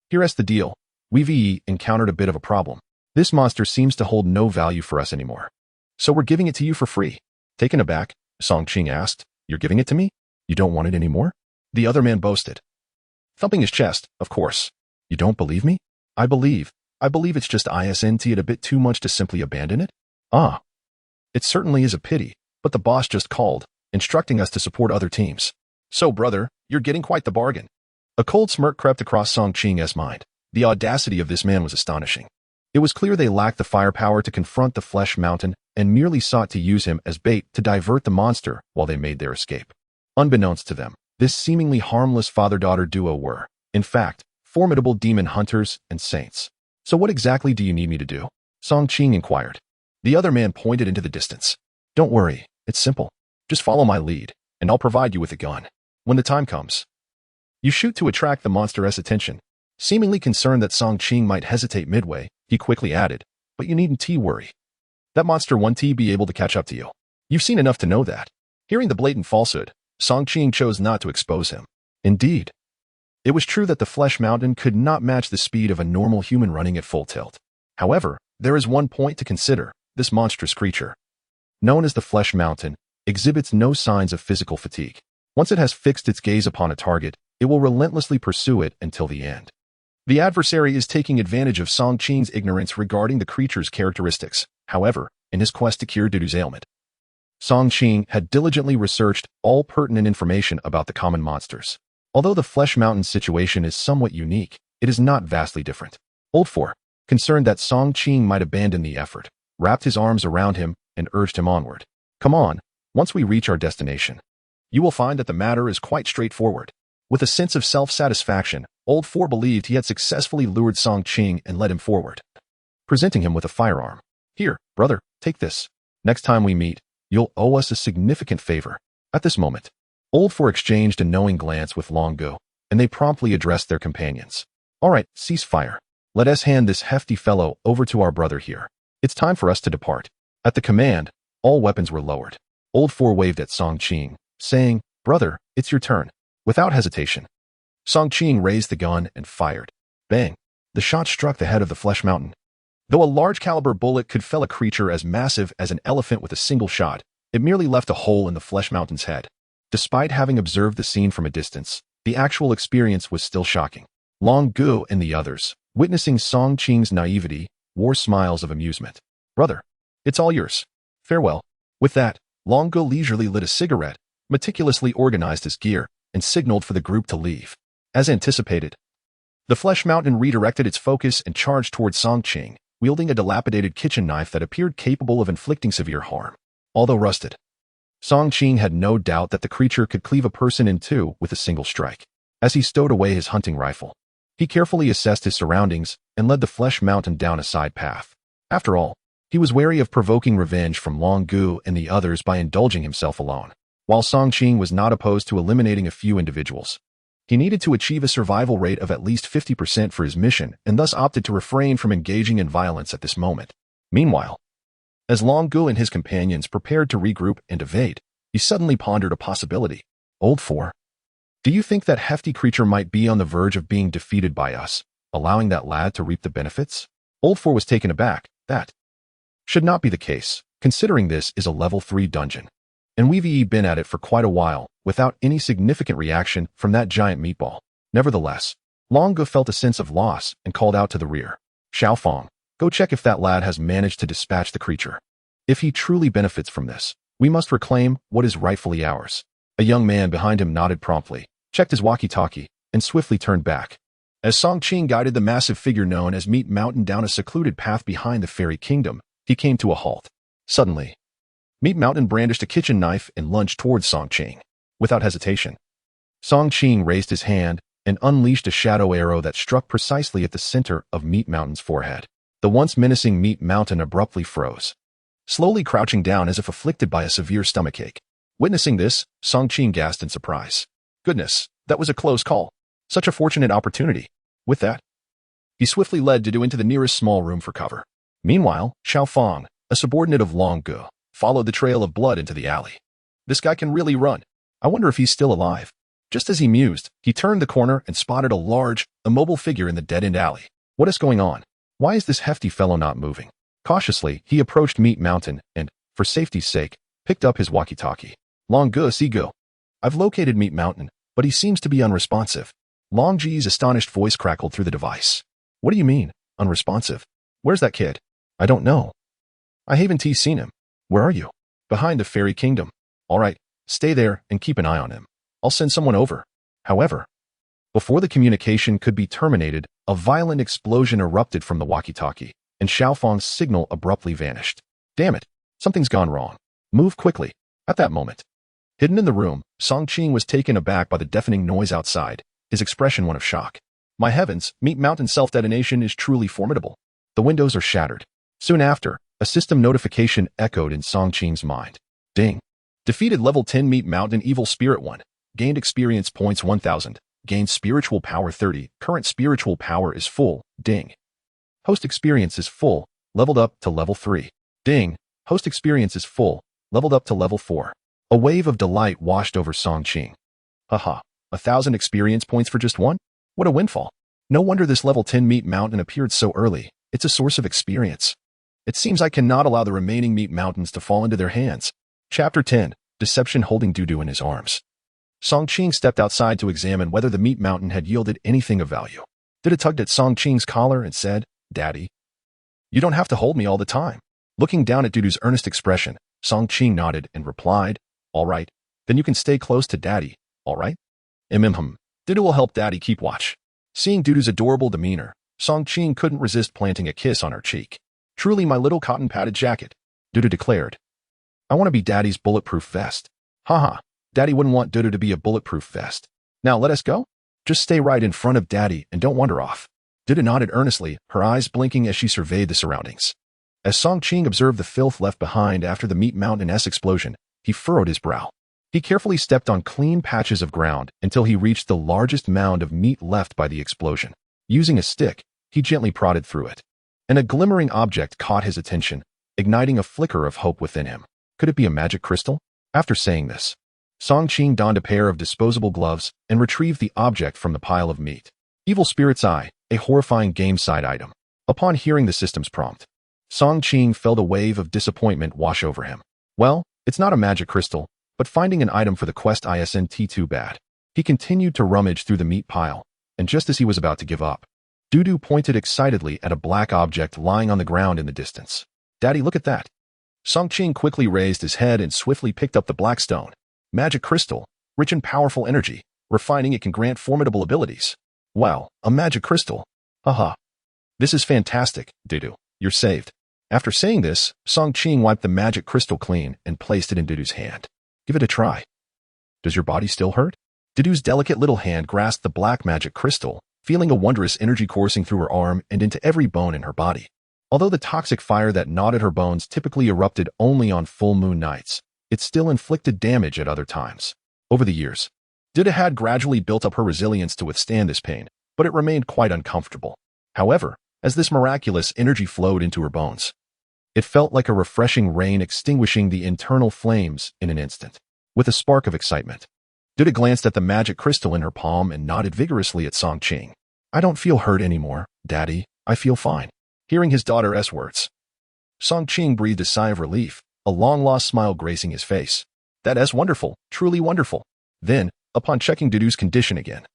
here's the deal. We've encountered a bit of a problem. This monster seems to hold no value for us anymore. So we're giving it to you for free. Taken aback, Song Qing asked, You're giving it to me? You don't want it anymore? The other man boasted, thumping his chest, Of course. You don't believe me? I believe it's just isn't it a bit too much to simply abandon it? Ah. It certainly is a pity, but the boss just called, instructing us to support other teams. So brother, you're getting quite the bargain. A cold smirk crept across Song Qing's mind. The audacity of this man was astonishing. It was clear they lacked the firepower to confront the flesh mountain and merely sought to use him as bait to divert the monster while they made their escape. Unbeknownst to them, this seemingly harmless father-daughter duo were, in fact, formidable demon hunters and saints. So what exactly do you need me to do? Song Qing inquired. The other man pointed into the distance. Don't worry, it's simple. Just follow my lead, and I'll provide you with a gun. When the time comes, you shoot to attract the monster's attention. Seemingly concerned that Song Qing might hesitate midway, he quickly added, But you needn't worry. That monster won't be able to catch up to you. You've seen enough to know that. Hearing the blatant falsehood, Song Qing chose not to expose him. Indeed, it was true that the flesh mountain could not match the speed of a normal human running at full tilt. However, there is one point to consider. This monstrous creature, known as the flesh mountain, exhibits no signs of physical fatigue. Once it has fixed its gaze upon a target, it will relentlessly pursue it until the end. The adversary is taking advantage of Song Qing's ignorance regarding the creature's characteristics. However, in his quest to cure Dudu's ailment, Song Qing had diligently researched all pertinent information about the common monsters. Although the Flesh Mountain situation is somewhat unique, it is not vastly different. Old Four, concerned that Song Qing might abandon the effort, wrapped his arms around him and urged him onward. Come on, once we reach our destination, you will find that the matter is quite straightforward. With a sense of self-satisfaction, Old Four believed he had successfully lured Song Qing and led him forward, presenting him with a firearm. Here, brother, take this. Next time we meet, you'll owe us a significant favor. At this moment, Old Four exchanged a knowing glance with Long Gu, and they promptly addressed their companions. All right, cease fire. Let us hand this hefty fellow over to our brother here. It's time for us to depart. At the command, all weapons were lowered. Old Four waved at Song Qing, saying, Brother, it's your turn. Without hesitation, Song Qing raised the gun and fired. Bang! The shot struck the head of the Flesh Mountain. Though a large-caliber bullet could fell a creature as massive as an elephant with a single shot, it merely left a hole in the Flesh Mountain's head. Despite having observed the scene from a distance, the actual experience was still shocking. Long Gu and the others, witnessing Song Qing's naivety, wore smiles of amusement. Brother, it's all yours. Farewell. With that, Long Gu leisurely lit a cigarette, meticulously organized his gear, and signaled for the group to leave. As anticipated, the Flesh Mountain redirected its focus and charged towards Song Qing, wielding a dilapidated kitchen knife that appeared capable of inflicting severe harm. Although rusted, Song Qing had no doubt that the creature could cleave a person in two with a single strike. As he stowed away his hunting rifle, he carefully assessed his surroundings and led the Flesh Mountain down a side path. After all, he was wary of provoking revenge from Long Gu and the others by indulging himself alone. While Song Qing was not opposed to eliminating a few individuals, he needed to achieve a survival rate of at least 50% for his mission and thus opted to refrain from engaging in violence at this moment. Meanwhile, as Long Gu and his companions prepared to regroup and evade, he suddenly pondered a possibility. Old 4. Do you think that hefty creature might be on the verge of being defeated by us, allowing that lad to reap the benefits? Old 4 was taken aback. That should not be the case, considering this is a level 3 dungeon. And we've been at it for quite a while, without any significant reaction from that giant meatball. Nevertheless, Long Gu felt a sense of loss and called out to the rear. Xiaofang, go check if that lad has managed to dispatch the creature. If he truly benefits from this, we must reclaim what is rightfully ours. A young man behind him nodded promptly, checked his walkie-talkie, and swiftly turned back. As Song Qing guided the massive figure known as Meat Mountain down a secluded path behind the fairy kingdom, he came to a halt. Suddenly, Meat Mountain brandished a kitchen knife and lunged towards Song Qing. Without hesitation, Song Qing raised his hand and unleashed a shadow arrow that struck precisely at the center of Meat Mountain's forehead. The once menacing Meat Mountain abruptly froze, slowly crouching down as if afflicted by a severe stomachache. Witnessing this, Song Qing gasped in surprise. Goodness, that was a close call. Such a fortunate opportunity. With that, he swiftly led Dudu into the nearest small room for cover. Meanwhile, Xiaofang, a subordinate of Long Gu, followed the trail of blood into the alley. This guy can really run. I wonder if he's still alive. Just as he mused, he turned the corner and spotted a large, immobile figure in the dead-end alley. What is going on? Why is this hefty fellow not moving? Cautiously, he approached Meat Mountain and, for safety's sake, picked up his walkie-talkie. Long Gu, see go. I've located Meat Mountain, but he seems to be unresponsive. Long Ji's astonished voice crackled through the device. What do you mean, unresponsive? Where's that kid? I don't know. I haven't seen him. Where are you? Behind the fairy kingdom. All right, stay there and keep an eye on him. I'll send someone over. However, before the communication could be terminated, a violent explosion erupted from the walkie-talkie, and Xiaofang's signal abruptly vanished. Damn it, something's gone wrong. Move quickly. At that moment, hidden in the room, Song Qing was taken aback by the deafening noise outside, his expression one of shock. My heavens, Meat Mountain self-detonation is truly formidable. The windows are shattered. Soon after, a system notification echoed in Song Qing's mind. Ding. Defeated level 10 Meat Mountain Evil Spirit 1. Gained experience points 1000. Gained spiritual power 30. Current spiritual power is full. Ding. Host experience is full. Leveled up to level 3. Ding. Host experience is full. Leveled up to level 4. A wave of delight washed over Song Qing. Haha. 1000 experience points for just one? What a windfall. No wonder this level 10 Meat Mountain appeared so early. It's a source of experience. It seems I cannot allow the remaining Meat Mountains to fall into their hands. Chapter 10. Deception holding Dudu in his arms. Song Qing stepped outside to examine whether the Meat Mountain had yielded anything of value. Dudu tugged at Song Qing's collar and said, Daddy, you don't have to hold me all the time. Looking down at Dudu's earnest expression, Song Qing nodded and replied, All right, then you can stay close to Daddy, all right? Dudu will help Daddy keep watch. Seeing Dudu's adorable demeanor, Song Qing couldn't resist planting a kiss on her cheek. Truly my little cotton-padded jacket, Dudu declared. I want to be Daddy's bulletproof vest. Haha, Daddy wouldn't want Dudu to be a bulletproof vest. Now let us go? Just stay right in front of Daddy and don't wander off. Dudu nodded earnestly, her eyes blinking as she surveyed the surroundings. As Song Qing observed the filth left behind after the Meat Mountain-esque explosion, he furrowed his brow. He carefully stepped on clean patches of ground until he reached the largest mound of meat left by the explosion. Using a stick, he gently prodded through it. And a glimmering object caught his attention, igniting a flicker of hope within him. Could it be a magic crystal? After saying this, Song Qing donned a pair of disposable gloves and retrieved the object from the pile of meat. Evil Spirit's Eye, a horrifying game-side item. Upon hearing the system's prompt, Song Qing felt a wave of disappointment wash over him. Well, it's not a magic crystal, but finding an item for the quest isn't too bad. He continued to rummage through the meat pile, and just as he was about to give up, Dudu pointed excitedly at a black object lying on the ground in the distance. Daddy, look at that. Song Qing quickly raised his head and swiftly picked up the black stone. Magic crystal, rich in powerful energy. Refining it can grant formidable abilities. Wow, a magic crystal. Haha. This is fantastic, Dudu. You're saved. After saying this, Song Qing wiped the magic crystal clean and placed it in Dudu's hand. Give it a try. Does your body still hurt? Dudu's delicate little hand grasped the black magic crystal, feeling a wondrous energy coursing through her arm and into every bone in her body. Although the toxic fire that gnawed at her bones typically erupted only on full moon nights, it still inflicted damage at other times. Over the years, Dudu had gradually built up her resilience to withstand this pain, but it remained quite uncomfortable. However, as this miraculous energy flowed into her bones, it felt like a refreshing rain extinguishing the internal flames in an instant. With a spark of excitement, Dudu glanced at the magic crystal in her palm and nodded vigorously at Song Qing. I don't feel hurt anymore, Daddy. I feel fine. Hearing his daughter's words, Song Qing breathed a sigh of relief, a long-lost smile gracing his face. That's wonderful, truly wonderful. Then, upon checking Dudu's condition again,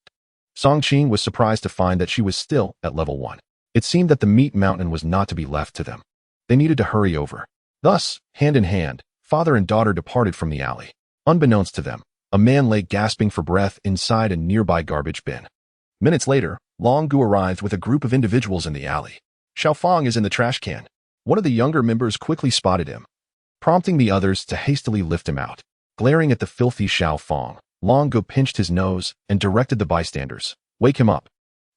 Song Qing was surprised to find that she was still at level 1. It seemed that the meat mountain was not to be left to them. They needed to hurry over. Thus, hand in hand, father and daughter departed from the alley. Unbeknownst to them, a man lay gasping for breath inside a nearby garbage bin. Minutes later, Long Gu arrived with a group of individuals in the alley. Xiaofang is in the trash can. One of the younger members quickly spotted him, prompting the others to hastily lift him out. Glaring at the filthy Xiaofang, Long Gu pinched his nose and directed the bystanders, "Wake him up."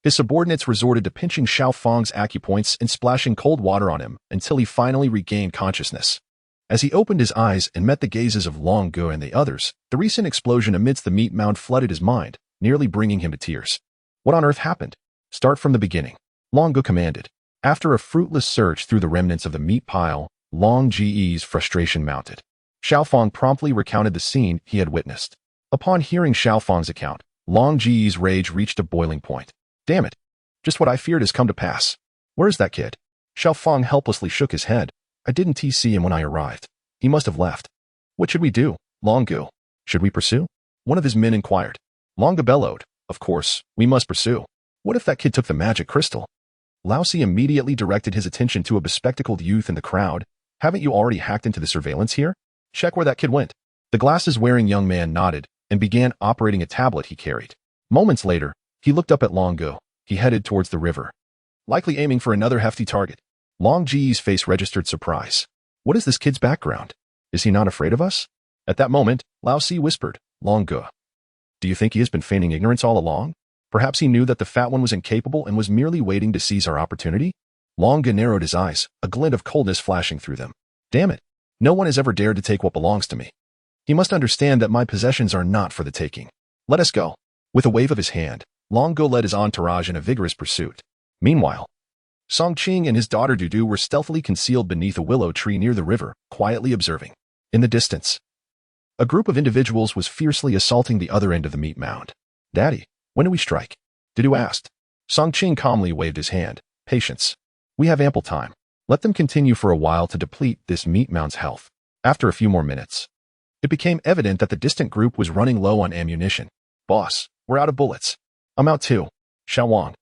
His subordinates resorted to pinching Xiaofang's acupoints and splashing cold water on him until he finally regained consciousness. As he opened his eyes and met the gazes of Long Gu and the others, the recent explosion amidst the meat mound flooded his mind, nearly bringing him to tears. What on earth happened? Start from the beginning, Long Gu commanded. After a fruitless search through the remnants of the meat pile, Long Ge's frustration mounted. Xiaofang promptly recounted the scene he had witnessed. Upon hearing Xiaofang's account, Long Ge's rage reached a boiling point. Damn it! Just what I feared has come to pass. Where's that kid? Xiaofang helplessly shook his head. I didn't see him when I arrived. He must have left. What should we do, Long Gu? Should we pursue? One of his men inquired. Long Gu bellowed. Of course, we must pursue. What if that kid took the magic crystal? Lao Si immediately directed his attention to a bespectacled youth in the crowd. Haven't you already hacked into the surveillance here? Check where that kid went. The glasses-wearing young man nodded and began operating a tablet he carried. Moments later, he looked up at Long Gu. He headed towards the river, likely aiming for another hefty target. Long Ge's face registered surprise. What is this kid's background? Is he not afraid of us? At that moment, Lao Si whispered, Long Gu, do you think he has been feigning ignorance all along? Perhaps he knew that the fat one was incapable and was merely waiting to seize our opportunity? Long Gu narrowed his eyes, a glint of coldness flashing through them. Damn it. No one has ever dared to take what belongs to me. He must understand that my possessions are not for the taking. Let us go. With a wave of his hand, Long Gu led his entourage in a vigorous pursuit. Meanwhile, Song Qing and his daughter Dudu were stealthily concealed beneath a willow tree near the river, quietly observing. In the distance, a group of individuals was fiercely assaulting the other end of the meat mound. Daddy, when do we strike? Dudu asked. Song Qing calmly waved his hand. Patience. We have ample time. Let them continue for a while to deplete this meat mound's health. After a few more minutes, it became evident that the distant group was running low on ammunition. Boss, we're out of bullets. I'm out too. Xiaowang,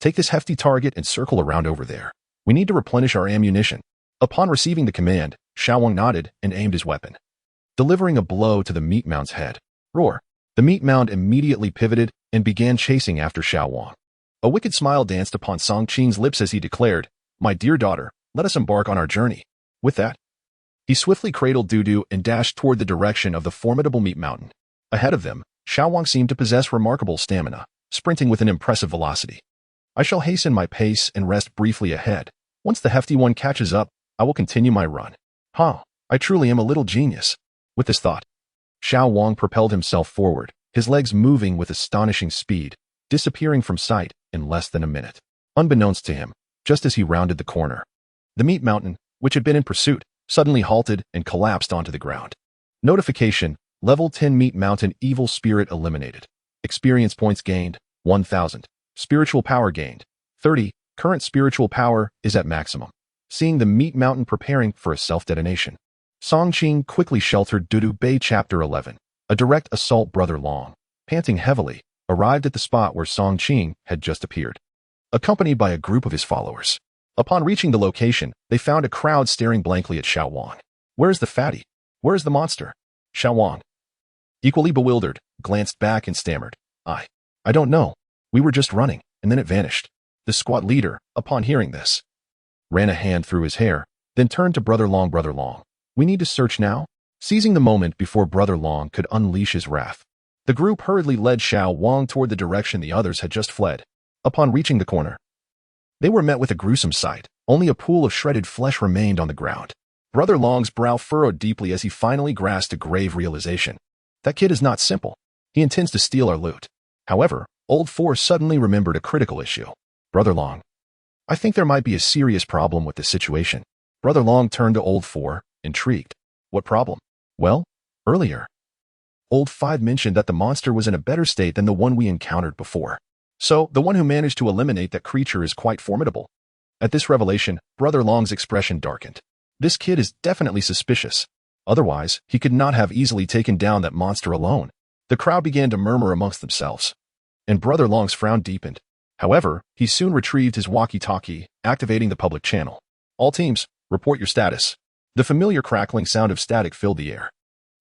take this hefty target and circle around over there. We need to replenish our ammunition. Upon receiving the command, Xiaowang nodded and aimed his weapon, delivering a blow to the meat mound's head. Roar. The meat mound immediately pivoted and began chasing after Xiaowang. A wicked smile danced upon Song Qing's lips as he declared, My dear daughter, let us embark on our journey. With that, he swiftly cradled Dudu and dashed toward the direction of the formidable meat mountain. Ahead of them, Xiaowang seemed to possess remarkable stamina, sprinting with an impressive velocity. I shall hasten my pace and rest briefly ahead. Once the hefty one catches up, I will continue my run. I truly am a little genius. With this thought, Xiaowang propelled himself forward, his legs moving with astonishing speed, disappearing from sight in less than a minute. Unbeknownst to him, just as he rounded the corner, the meat mountain, which had been in pursuit, suddenly halted and collapsed onto the ground. Notification, Level 10 Meat Mountain Evil Spirit eliminated. Experience points gained, 1,000. Spiritual power gained, 30. Current spiritual power is at maximum. Seeing the meat mountain preparing for a self-detonation, Song Qing quickly sheltered Dudu Bay Chapter 11. A direct assault Brother Long, panting heavily, arrived at the spot where Song Qing had just appeared, accompanied by a group of his followers. Upon reaching the location, they found a crowd staring blankly at Xiaowang. Where is the fatty? Where is the monster? Xiaowang, equally bewildered, glanced back and stammered, I don't know. We were just running, and then it vanished. The squad leader, upon hearing this, ran a hand through his hair, then turned to Brother Long. Brother Long, we need to search now? Seizing the moment before Brother Long could unleash his wrath, the group hurriedly led Xiaowang toward the direction the others had just fled. Upon reaching the corner, they were met with a gruesome sight. Only a pool of shredded flesh remained on the ground. Brother Long's brow furrowed deeply as he finally grasped a grave realization. That kid is not simple. He intends to steal our loot. However, Old Four suddenly remembered a critical issue. Brother Long, I think there might be a serious problem with this situation. Brother Long turned to Old Four, intrigued. What problem? Well, earlier, Old 5 mentioned that the monster was in a better state than the one we encountered before. So, the one who managed to eliminate that creature is quite formidable. At this revelation, Brother Long's expression darkened. This kid is definitely suspicious. Otherwise, he could not have easily taken down that monster alone. The crowd began to murmur amongst themselves, and Brother Long's frown deepened. However, he soon retrieved his walkie-talkie, activating the public channel. All teams, report your status. The familiar crackling sound of static filled the air.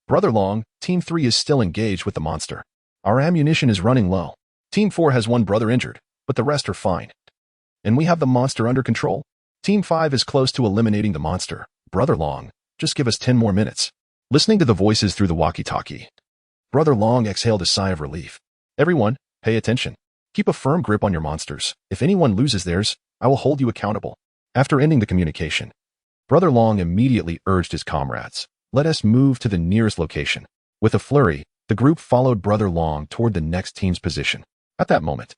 Brother Long, Team 3 is still engaged with the monster. Our ammunition is running low. Team 4 has one brother injured, but the rest are fine. And we have the monster under control. Team 5 is close to eliminating the monster. Brother Long, just give us 10 more minutes. Listening to the voices through the walkie-talkie, Brother Long exhaled a sigh of relief. Everyone, pay attention. Keep a firm grip on your monsters. If anyone loses theirs, I will hold you accountable. After ending the communication, Brother Long immediately urged his comrades, let us move to the nearest location. With a flurry, the group followed Brother Long toward the next team's position. At that moment,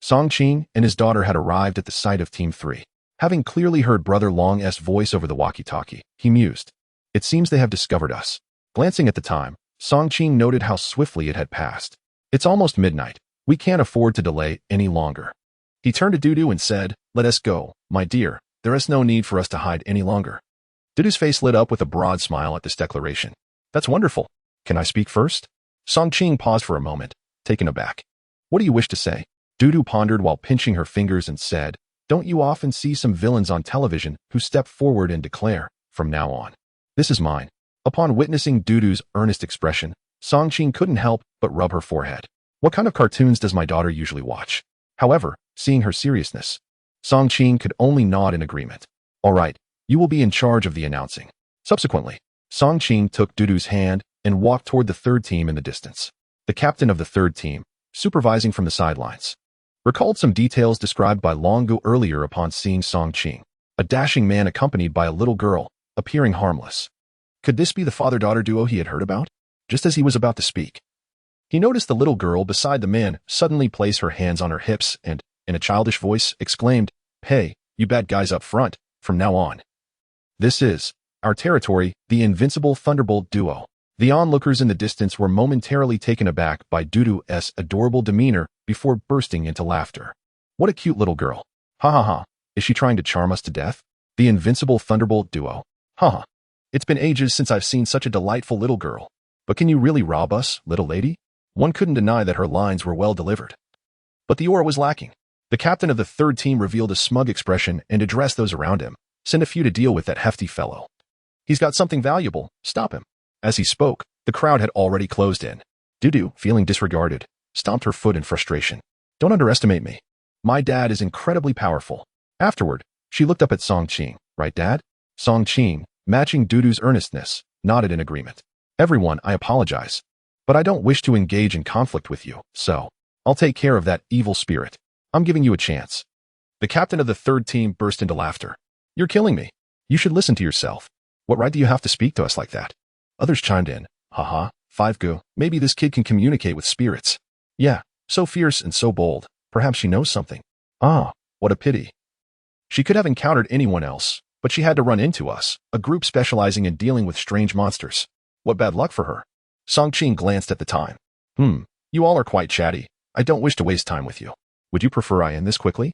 Song Qing and his daughter had arrived at the site of Team 3. Having clearly heard Brother Long's voice over the walkie-talkie, he mused. It seems they have discovered us. Glancing at the time, Song Qing noted how swiftly it had passed. It's almost midnight. We can't afford to delay any longer. He turned to Dudu and said, let us go, my dear. There is no need for us to hide any longer. Dudu's face lit up with a broad smile at this declaration. That's wonderful. Can I speak first? Song Qing paused for a moment, taken aback. What do you wish to say? Dudu pondered while pinching her fingers and said, don't you often see some villains on television who step forward and declare, from now on, this is mine? Upon witnessing Dudu's earnest expression, Song Qing couldn't help but rub her forehead. What kind of cartoons does my daughter usually watch? However, seeing her seriousness, Song Qing could only nod in agreement. All right, you will be in charge of the announcing. Subsequently, Song Qing took Dudu's hand and walked toward the third team in the distance. The captain of the third team, supervising from the sidelines, recalled some details described by Longu earlier upon seeing Song Qing, a dashing man accompanied by a little girl, appearing harmless. Could this be the father-daughter duo he had heard about? Just as he was about to speak, he noticed the little girl beside the man suddenly place her hands on her hips and, in a childish voice, exclaimed, hey, you bad guys up front, from now on. This is our territory, the invincible Thunderbolt duo. The onlookers in the distance were momentarily taken aback by Dudu's adorable demeanor before bursting into laughter. What a cute little girl. Ha ha ha. Is she trying to charm us to death? The invincible Thunderbolt duo. Ha ha. It's been ages since I've seen such a delightful little girl. But can you really rob us, little lady? One couldn't deny that her lines were well delivered. But the aura was lacking. The captain of the third team revealed a smug expression and addressed those around him. Send a few to deal with that hefty fellow. He's got something valuable. Stop him. As he spoke, the crowd had already closed in. Dudu, feeling disregarded, stomped her foot in frustration. Don't underestimate me. My dad is incredibly powerful. Afterward, she looked up at Song Qing. Right, Dad? Song Qing, matching Dudu's earnestness, nodded in agreement. Everyone, I apologize. But I don't wish to engage in conflict with you, so I'll take care of that evil spirit. I'm giving you a chance. The captain of the third team burst into laughter. You're killing me. You should listen to yourself. What right do you have to speak to us like that? Others chimed in. Haha, 5 maybe this kid can communicate with spirits. Yeah, so fierce and so bold. Perhaps she knows something. Ah, what a pity. She could have encountered anyone else, but she had to run into us, a group specializing in dealing with strange monsters. What bad luck for her. Song Qing glanced at the time. You all are quite chatty. I don't wish to waste time with you. Would you prefer I end this quickly?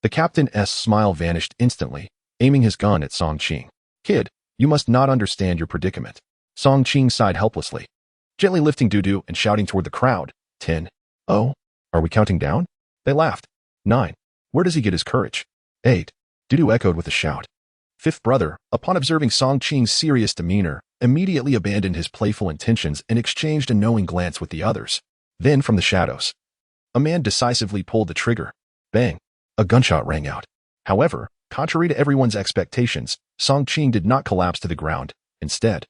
The captain's smile vanished instantly, aiming his gun at Song Qing. Kid, you must not understand your predicament. Song Qing sighed helplessly, gently lifting Dudu and shouting toward the crowd. 10. Oh, are we counting down? They laughed. 9. Where does he get his courage? 8. Dudu echoed with a shout. Fifth brother, upon observing Song Qing's serious demeanor, immediately abandoned his playful intentions and exchanged a knowing glance with the others. Then, from the shadows, a man decisively pulled the trigger. Bang! A gunshot rang out. However, contrary to everyone's expectations, Song Qing did not collapse to the ground. Instead,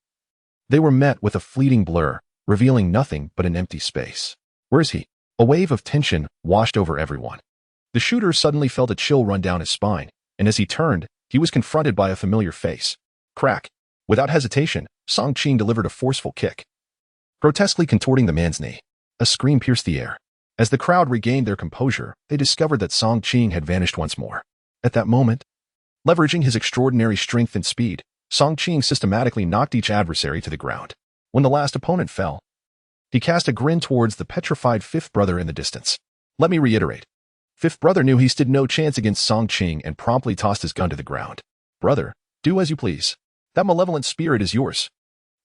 they were met with a fleeting blur, revealing nothing but an empty space. Where is he? A wave of tension washed over everyone. The shooter suddenly felt a chill run down his spine, and as he turned, he was confronted by a familiar face. Crack! Without hesitation, Song Qing delivered a forceful kick, grotesquely contorting the man's knee. A scream pierced the air. As the crowd regained their composure, they discovered that Song Qing had vanished once more. At that moment, leveraging his extraordinary strength and speed, Song Qing systematically knocked each adversary to the ground. When the last opponent fell, He cast a grin towards the petrified fifth brother in the distance. Let me reiterate. Fifth brother knew he stood no chance against Song Qing and promptly tossed his gun to the ground. Brother, do as you please. That malevolent spirit is yours.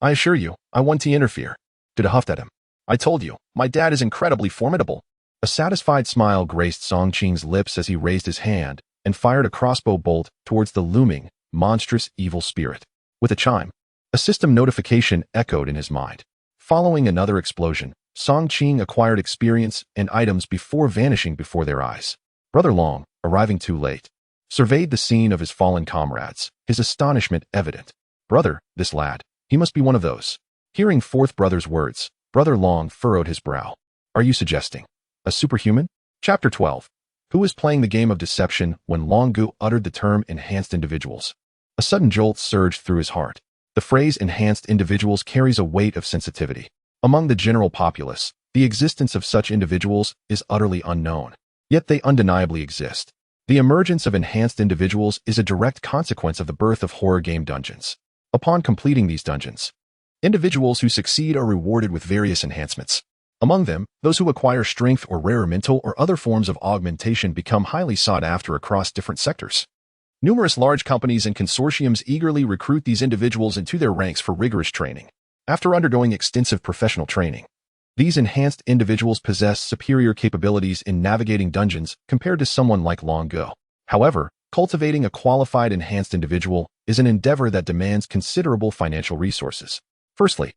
I assure you, I want to interfere. Dudu huffed at him. I told you, my dad is incredibly formidable. A satisfied smile graced Song Qing's lips as he raised his hand and fired a crossbow bolt towards the looming, monstrous evil spirit. With a chime, a system notification echoed in his mind. Following another explosion, Song Qing acquired experience and items before vanishing before their eyes. Brother Long, arriving too late, surveyed the scene of his fallen comrades, his astonishment evident. Brother, this lad, he must be one of those. Hearing fourth brother's words, Brother Long furrowed his brow. Are you suggesting a superhuman? Chapter 12. Who was playing the game of deception when Long Gu uttered the term enhanced individuals? A sudden jolt surged through his heart. The phrase enhanced individuals carries a weight of sensitivity. Among the general populace, the existence of such individuals is utterly unknown. Yet they undeniably exist. The emergence of enhanced individuals is a direct consequence of the birth of horror game dungeons. Upon completing these dungeons, individuals who succeed are rewarded with various enhancements. Among them, those who acquire strength or rarer mental or other forms of augmentation become highly sought after across different sectors. Numerous large companies and consortiums eagerly recruit these individuals into their ranks for rigorous training. After undergoing extensive professional training, these enhanced individuals possess superior capabilities in navigating dungeons compared to someone like Long Gu. However, cultivating a qualified enhanced individual is an endeavor that demands considerable financial resources. Firstly,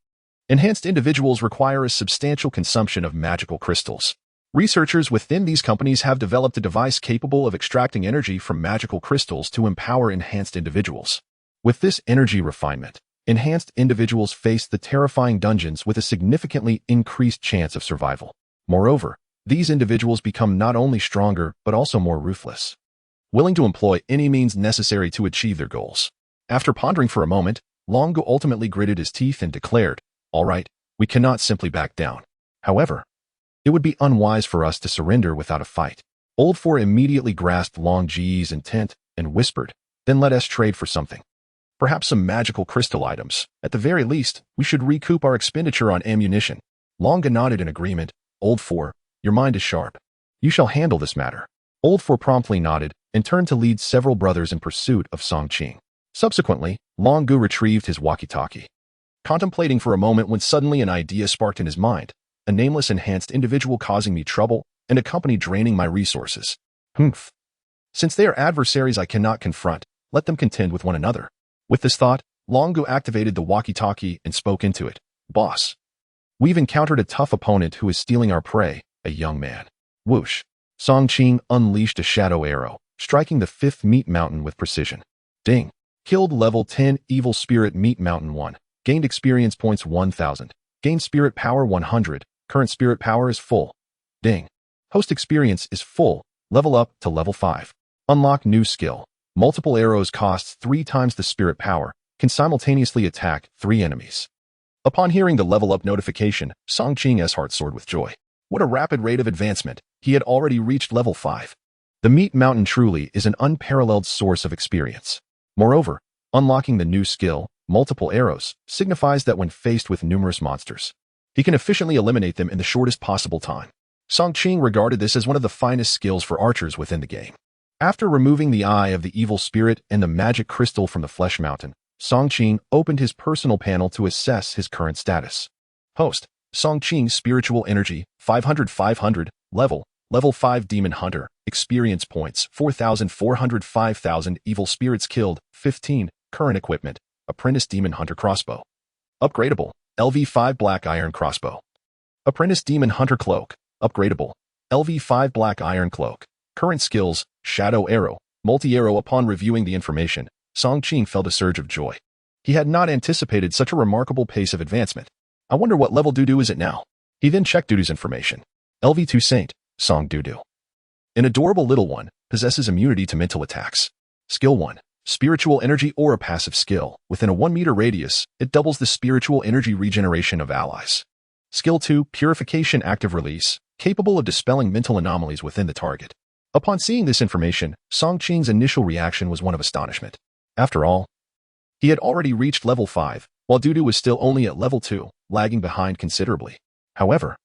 enhanced individuals require a substantial consumption of magical crystals. Researchers within these companies have developed a device capable of extracting energy from magical crystals to empower enhanced individuals. With this energy refinement, enhanced individuals face the terrifying dungeons with a significantly increased chance of survival. Moreover, these individuals become not only stronger but also more ruthless, willing to employ any means necessary to achieve their goals. After pondering for a moment, Long Gu ultimately gritted his teeth and declared, "All right, we cannot simply back down. However, it would be unwise for us to surrender without a fight." Old Four immediately grasped Long Ji's intent and whispered, "Then let us trade for something. Perhaps some magical crystal items. At the very least, we should recoup our expenditure on ammunition." Long Gu nodded in agreement. "Old Four, your mind is sharp. You shall handle this matter." Old Four promptly nodded and turned to lead several brothers in pursuit of Song Qing. Subsequently, Long Gu retrieved his walkie-talkie, contemplating for a moment when suddenly an idea sparked in his mind. A nameless enhanced individual causing me trouble and a company draining my resources. Humph. Since they are adversaries I cannot confront, let them contend with one another. With this thought, Long Gu activated the walkie-talkie and spoke into it. "Boss, we've encountered a tough opponent who is stealing our prey, a young man." Whoosh. Song Qing unleashed a shadow arrow, striking the fifth meat mountain with precision. Ding. Killed level 10 evil spirit meat mountain 1. Gained experience points 1000. Gained spirit power 100. Current spirit power is full. Ding. Host experience is full. Level up to level 5. Unlock new skill. Multiple arrows costs 3 times the spirit power, can simultaneously attack 3 enemies. Upon hearing the level up notification, Song Qing's heart soared with joy. What a rapid rate of advancement. He had already reached level 5. The meat mountain truly is an unparalleled source of experience. Moreover, unlocking the new skill, multiple arrows, signifies that when faced with numerous monsters, he can efficiently eliminate them in the shortest possible time. Song Qing regarded this as one of the finest skills for archers within the game. After removing the eye of the evil spirit and the magic crystal from the flesh mountain, Song Qing opened his personal panel to assess his current status. Host, Song Qing spiritual energy, 500 level 5 demon hunter, experience points, 4,400 5,000 evil spirits killed, 15, current equipment, apprentice demon hunter crossbow. Upgradable, LV5 black iron crossbow. Apprentice demon hunter cloak, upgradable, LV5 black iron cloak. Current skills, shadow arrow, multi-arrow. Upon reviewing the information, Song Qing felt a surge of joy. He had not anticipated such a remarkable pace of advancement. I wonder what level Dudu is at now. He then checked Dudu's information. LV2 Saint, Song Dudu. An adorable little one, possesses immunity to mental attacks. Skill 1. Spiritual energy or a passive skill. Within a 1-meter radius, it doubles the spiritual energy regeneration of allies. Skill 2. Purification active release, capable of dispelling mental anomalies within the target. Upon seeing this information, Song Qing's initial reaction was one of astonishment. After all, he had already reached level 5, while Dudu was still only at level 2, lagging behind considerably. However,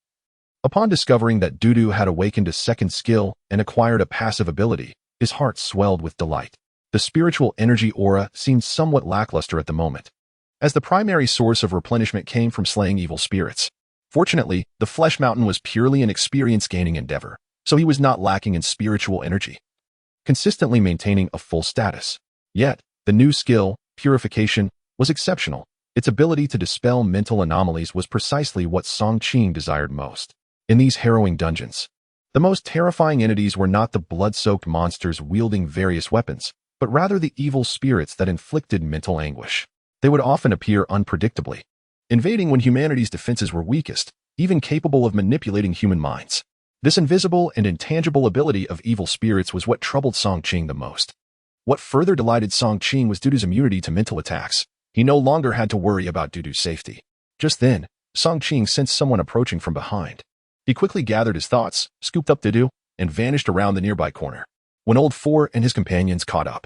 upon discovering that Dudu had awakened a second skill and acquired a passive ability, his heart swelled with delight. The spiritual energy aura seemed somewhat lackluster at the moment, as the primary source of replenishment came from slaying evil spirits. Fortunately, the Flesh Mountain was purely an experience-gaining endeavor, so he was not lacking in spiritual energy, consistently maintaining a full status. Yet, the new skill, Purification, was exceptional. Its ability to dispel mental anomalies was precisely what Song Qing desired most. In these harrowing dungeons, the most terrifying entities were not the blood-soaked monsters wielding various weapons, but rather the evil spirits that inflicted mental anguish. They would often appear unpredictably, invading when humanity's defenses were weakest, even capable of manipulating human minds. This invisible and intangible ability of evil spirits was what troubled Song Qing the most. What further delighted Song Qing was Dudu's immunity to mental attacks. He no longer had to worry about Dudu's safety. Just then, Song Qing sensed someone approaching from behind. He quickly gathered his thoughts, scooped up Dudu, and vanished around the nearby corner. When Old Four and his companions caught up,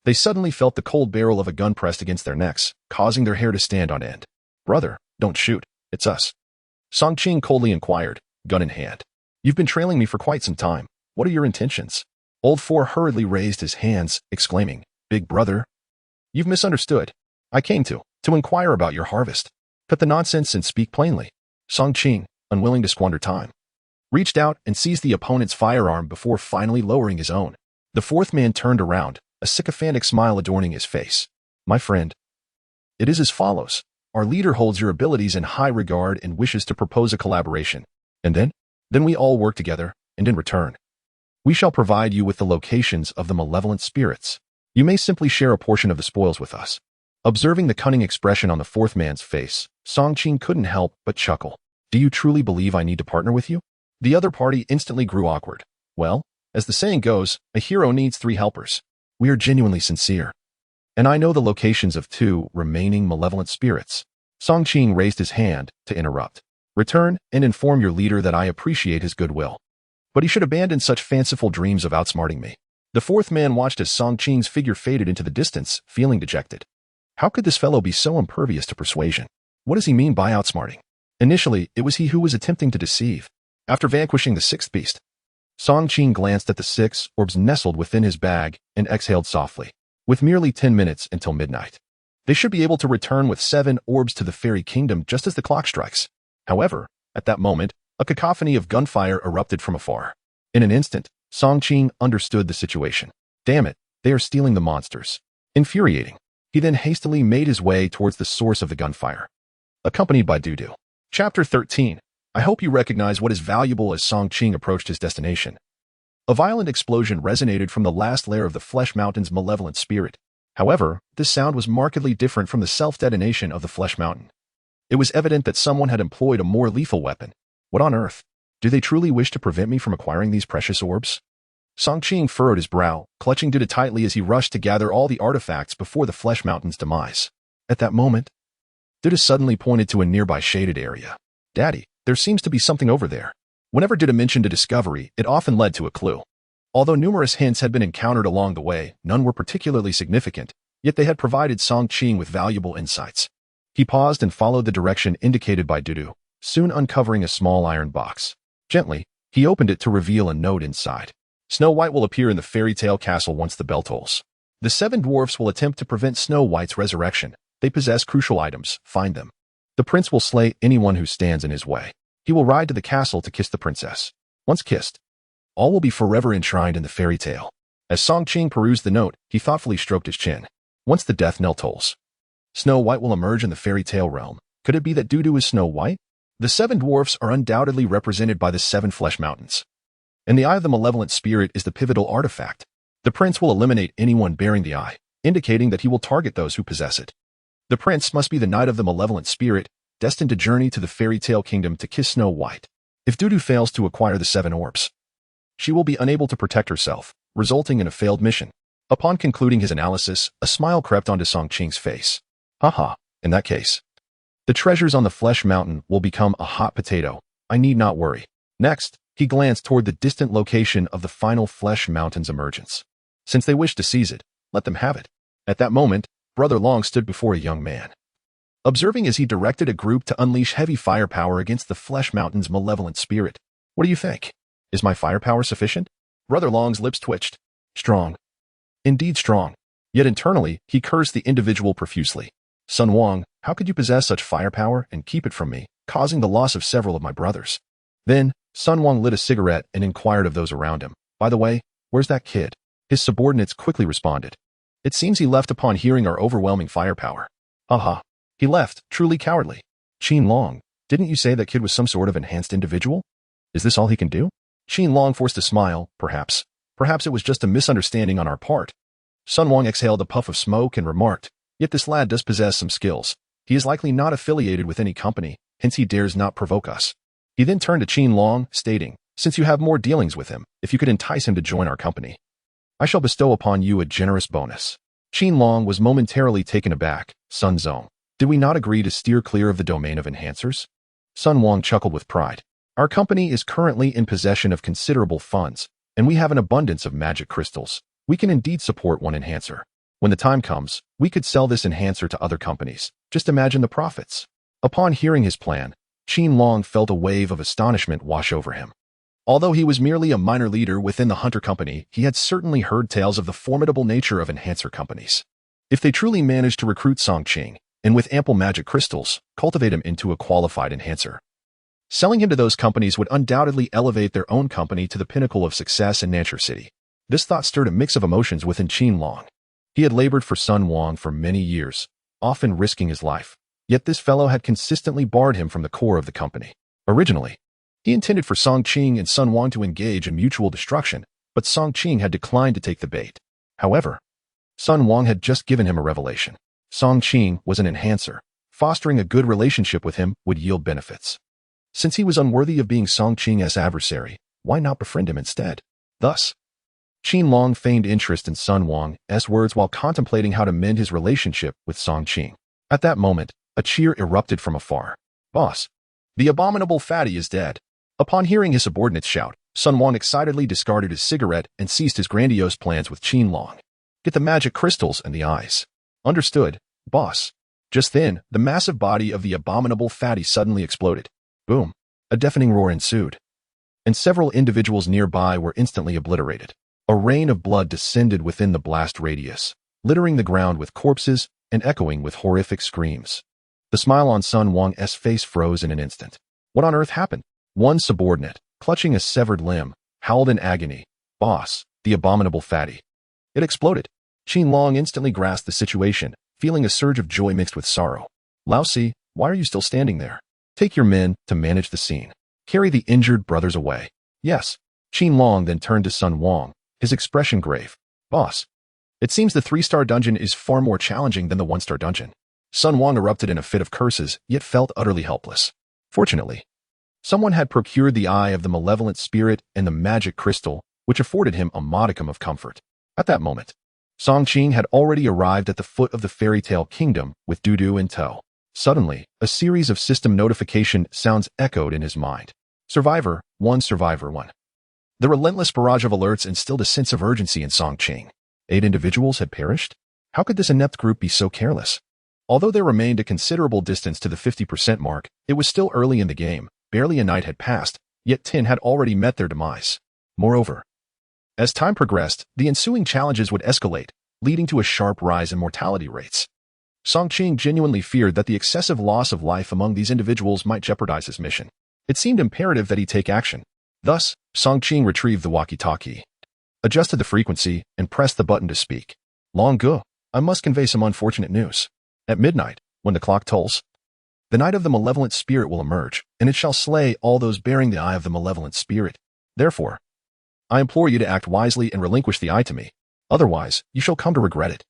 they suddenly felt the cold barrel of a gun pressed against their necks, causing their hair to stand on end. "Brother, don't shoot. It's us," Song Qing coldly inquired, gun in hand. "You've been trailing me for quite some time. What are your intentions?" Old Four hurriedly raised his hands, exclaiming, "Big brother, you've misunderstood. I came to inquire about your harvest. Cut the nonsense and speak plainly." Song Qing, unwilling to squander time, reached out and seized the opponent's firearm before finally lowering his own. The fourth man turned around, a sycophantic smile adorning his face. "My friend, it is as follows. Our leader holds your abilities in high regard and wishes to propose a collaboration. And then we all work together, and in return, we shall provide you with the locations of the malevolent spirits. You may simply share a portion of the spoils with us." Observing the cunning expression on the fourth man's face, Song Qing couldn't help but chuckle. "Do you truly believe I need to partner with you?" The other party instantly grew awkward. "Well, as the saying goes, a hero needs 3 helpers. We are genuinely sincere. And I know the locations of 2 remaining malevolent spirits." Song Qing raised his hand to interrupt. "Return and inform your leader that I appreciate his goodwill, but he should abandon such fanciful dreams of outsmarting me." The fourth man watched as Song Qing's figure faded into the distance, feeling dejected. How could this fellow be so impervious to persuasion? What does he mean by outsmarting? Initially, it was he who was attempting to deceive. After vanquishing the 6th beast, Song Qing glanced at the 6 orbs nestled within his bag and exhaled softly. With merely 10 minutes until midnight, they should be able to return with 7 orbs to the fairy kingdom just as the clock strikes. However, at that moment, a cacophony of gunfire erupted from afar. In an instant, Song Qing understood the situation. Damn it, they are stealing the monsters. Infuriating. He then hastily made his way towards the source of the gunfire, accompanied by Dudu. Chapter 13. I hope you recognize what is valuable. As Song Qing approached his destination, a violent explosion resonated from the last layer of the Flesh Mountain's malevolent spirit. However, this sound was markedly different from the self-detonation of the Flesh Mountain. It was evident that someone had employed a more lethal weapon. What on earth? Do they truly wish to prevent me from acquiring these precious orbs? Song Qing furrowed his brow, clutching Dudu tightly as he rushed to gather all the artifacts before the Flesh Mountain's demise. At that moment, Dudu suddenly pointed to a nearby shaded area. "Daddy, there seems to be something over there." Whenever Dudu mentioned a discovery, it often led to a clue. Although numerous hints had been encountered along the way, none were particularly significant, yet they had provided Song Qing with valuable insights. He paused and followed the direction indicated by Dudu, soon uncovering a small iron box. Gently, he opened it to reveal a note inside. "Snow White will appear in the fairy tale castle once the bell tolls. The 7 dwarfs will attempt to prevent Snow White's resurrection. They possess crucial items. Find them. The prince will slay anyone who stands in his way. He will ride to the castle to kiss the princess. Once kissed, all will be forever enshrined in the fairy tale." As Song Qing perused the note, he thoughtfully stroked his chin. Once the death knell tolls, Snow White will emerge in the fairy tale realm. Could it be that Dudu is Snow White? The 7 dwarfs are undoubtedly represented by the 7 Flesh Mountains, and the Eye of the Malevolent Spirit is the pivotal artifact. The prince will eliminate anyone bearing the eye, indicating that he will target those who possess it. The prince must be the Knight of the Malevolent Spirit, destined to journey to the fairy tale kingdom to kiss Snow White. If Dudu fails to acquire the 7 orbs, she will be unable to protect herself, resulting in a failed mission. Upon concluding his analysis, a smile crept onto Song Qing's face. Haha, in that case, the treasures on the Flesh Mountain will become a hot potato. I need not worry. Next, he glanced toward the distant location of the final Flesh Mountain's emergence. Since they wish to seize it, let them have it. At that moment, Brother Long stood before a young man. observing as he directed a group to unleash heavy firepower against the Flesh Mountain's malevolent spirit. What do you think? Is my firepower sufficient? Brother Long's lips twitched. Strong. Indeed strong. Yet internally, he cursed the individual profusely. Sun Wang, how could you possess such firepower and keep it from me, causing the loss of several of my brothers? Then, Sun Wang lit a cigarette and inquired of those around him. By the way, where's that kid? His subordinates quickly responded. It seems he left upon hearing our overwhelming firepower. Haha. He left, truly cowardly. Qin Long, didn't you say that kid was some sort of enhanced individual? Is this all he can do? Qin Long forced a smile, perhaps. Perhaps it was just a misunderstanding on our part. Sun Wang exhaled a puff of smoke and remarked, yet this lad does possess some skills. He is likely not affiliated with any company, hence he dares not provoke us. He then turned to Qin Long, stating, since you have more dealings with him, if you could entice him to join our company, I shall bestow upon you a generous bonus. Qin Long was momentarily taken aback. Sun Zong, did we not agree to steer clear of the domain of enhancers? Sun Wang chuckled with pride. Our company is currently in possession of considerable funds, and we have an abundance of magic crystals. We can indeed support one enhancer. When the time comes, we could sell this enhancer to other companies. Just imagine the profits. Upon hearing his plan, Qin Long felt a wave of astonishment wash over him. Although he was merely a minor leader within the Hunter Company, he had certainly heard tales of the formidable nature of enhancer companies. If they truly managed to recruit Song Qing, and with ample magic crystals, cultivate him into a qualified enhancer, selling him to those companies would undoubtedly elevate their own company to the pinnacle of success in Nancher City. This thought stirred a mix of emotions within Qin Long. He had labored for Sun Wang for many years, often risking his life. Yet this fellow had consistently barred him from the core of the company. Originally, he intended for Song Qing and Sun Wang to engage in mutual destruction, but Song Qing had declined to take the bait. However, Sun Wang had just given him a revelation. Song Qing was an enhancer. Fostering a good relationship with him would yield benefits. Since he was unworthy of being Song Qing's adversary, why not befriend him instead? Thus, Qin Long feigned interest in Sun Wang's words while contemplating how to mend his relationship with Song Qing. At that moment, a cheer erupted from afar. Boss, the abominable fatty is dead. Upon hearing his subordinates shout, Sun Wang excitedly discarded his cigarette and ceased his grandiose plans with Qin Long. Get the magic crystals and the eyes. Understood, boss. Just then, the massive body of the abominable fatty suddenly exploded. Boom. A deafening roar ensued, and several individuals nearby were instantly obliterated. A rain of blood descended within the blast radius, littering the ground with corpses and echoing with horrific screams. The smile on Sun Wang's face froze in an instant. What on earth happened? One subordinate, clutching a severed limb, howled in agony. Boss, the abominable fatty. It exploded. Qin Long instantly grasped the situation, feeling a surge of joy mixed with sorrow. Lao Si, why are you still standing there? Take your men to manage the scene. Carry the injured brothers away. Yes. Qin Long then turned to Sun Wang, his expression grave. Boss, it seems the 3-star dungeon is far more challenging than the 1-star dungeon. Sun Wang erupted in a fit of curses, yet felt utterly helpless. Fortunately, someone had procured the eye of the malevolent spirit and the magic crystal, which afforded him a modicum of comfort. At that moment, Song Qing had already arrived at the foot of the fairy tale kingdom with Dudu in tow. Suddenly, a series of system notification sounds echoed in his mind. Survivor 1, Survivor 1. The relentless barrage of alerts instilled a sense of urgency in Song Qing. 8 individuals had perished? How could this inept group be so careless? Although there remained a considerable distance to the 50% mark, it was still early in the game. Barely a night had passed, yet 10 had already met their demise. Moreover, as time progressed, the ensuing challenges would escalate, leading to a sharp rise in mortality rates. Song Qing genuinely feared that the excessive loss of life among these individuals might jeopardize his mission. It seemed imperative that he take action. Thus, Song Qing retrieved the walkie-talkie, adjusted the frequency, and pressed the button to speak. Long Gu, I must convey some unfortunate news. At midnight, when the clock tolls, the night of the malevolent spirit will emerge, and it shall slay all those bearing the eye of the malevolent spirit. Therefore, I implore you to act wisely and relinquish the eye to me. Otherwise, you shall come to regret it.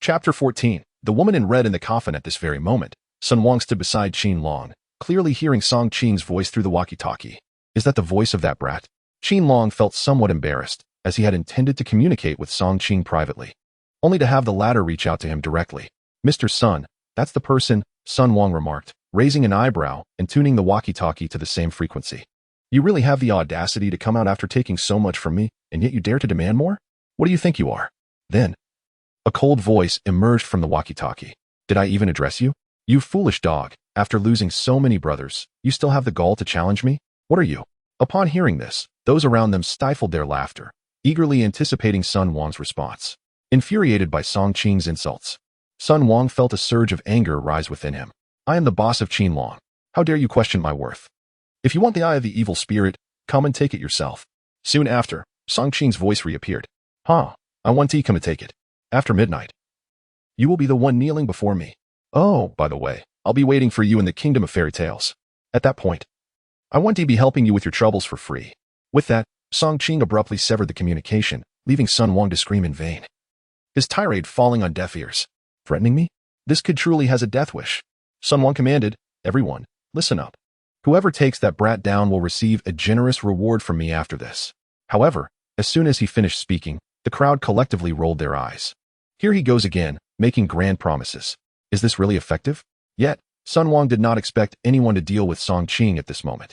Chapter 14. The woman in red in the coffin. At this very moment, Sun Wang stood beside Qin Long, clearly hearing Song Qing's voice through the walkie-talkie. Is that the voice of that brat? Qin Long felt somewhat embarrassed, as he had intended to communicate with Song Qing privately, only to have the latter reach out to him directly. Mr. Sun, that's the person, Sun Wang remarked, raising an eyebrow and tuning the walkie-talkie to the same frequency. You really have the audacity to come out after taking so much from me, and yet you dare to demand more? What do you think you are? Then, a cold voice emerged from the walkie-talkie. Did I even address you? You foolish dog, after losing so many brothers, you still have the gall to challenge me? What are you? Upon hearing this, those around them stifled their laughter, eagerly anticipating Sun Wang's response. Infuriated by Song Qing's insults, Sun Wang felt a surge of anger rise within him. I am the boss of Qinlong. How dare you question my worth? If you want the eye of the evil spirit, come and take it yourself. Soon after, Song Qing's voice reappeared. I want to come and take it. After midnight, you will be the one kneeling before me. Oh, by the way, I'll be waiting for you in the kingdom of fairy tales. At that point, I want to be helping you with your troubles for free. With that, Song Qing abruptly severed the communication, leaving Sun Wang to scream in vain. His tirade falling on deaf ears. Threatening me? This kid truly has a death wish. Sun Wang commanded, everyone, listen up. Whoever takes that brat down will receive a generous reward from me after this. However, as soon as he finished speaking, the crowd collectively rolled their eyes. Here he goes again, making grand promises. Is this really effective? Yet, Sun Wang did not expect anyone to deal with Song Qing at this moment.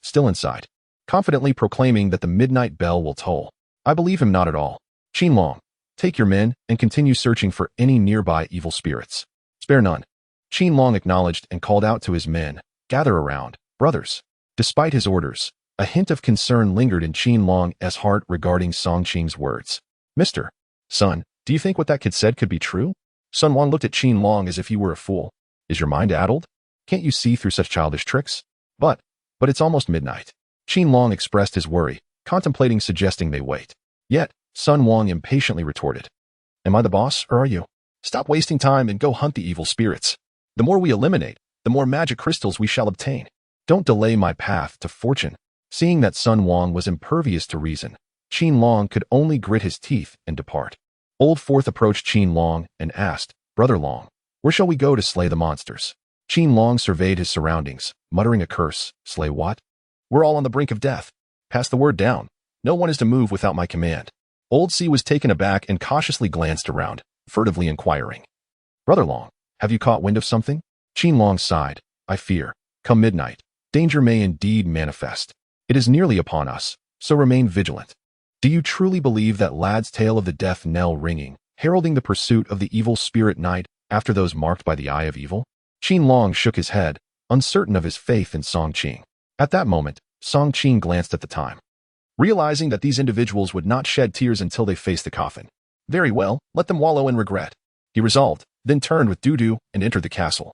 Still inside, confidently proclaiming that the midnight bell will toll. I believe him not at all. Qinlong, take your men and continue searching for any nearby evil spirits. Spare none. Qinlong acknowledged and called out to his men, gather around, brothers. Despite his orders, a hint of concern lingered in Qinlong's heart regarding Song Qing's words. Mr. Son, do you think what that kid said could be true? Sun Wang looked at Qinlong as if he were a fool. Is your mind addled? Can't you see through such childish tricks? But it's almost midnight. Qinlong expressed his worry, contemplating suggesting they wait. Yet, Sun Wang impatiently retorted. Am I the boss, or are you? Stop wasting time and go hunt the evil spirits. The more we eliminate, the more magic crystals we shall obtain. Don't delay my path to fortune. Seeing that Sun Wang was impervious to reason, Qinlong could only grit his teeth and depart. Old Fourth approached Qinlong and asked, Brother Long, where shall we go to slay the monsters? Qinlong surveyed his surroundings, muttering a curse. Slay what? We're all on the brink of death. Pass the word down. No one is to move without my command. Old C was taken aback and cautiously glanced around, furtively inquiring. Brother Long, have you caught wind of something? Qinlong sighed. I fear, come midnight, danger may indeed manifest. It is nearly upon us, so remain vigilant. Do you truly believe that lad's tale of the death knell ringing, heralding the pursuit of the evil spirit night after those marked by the eye of evil? Qinlong shook his head, uncertain of his faith in Song Qing. At that moment, Song Qing glanced at the time, realizing that these individuals would not shed tears until they faced the coffin. Very well, let them wallow in regret, he resolved, then turned with Dudu and entered the castle.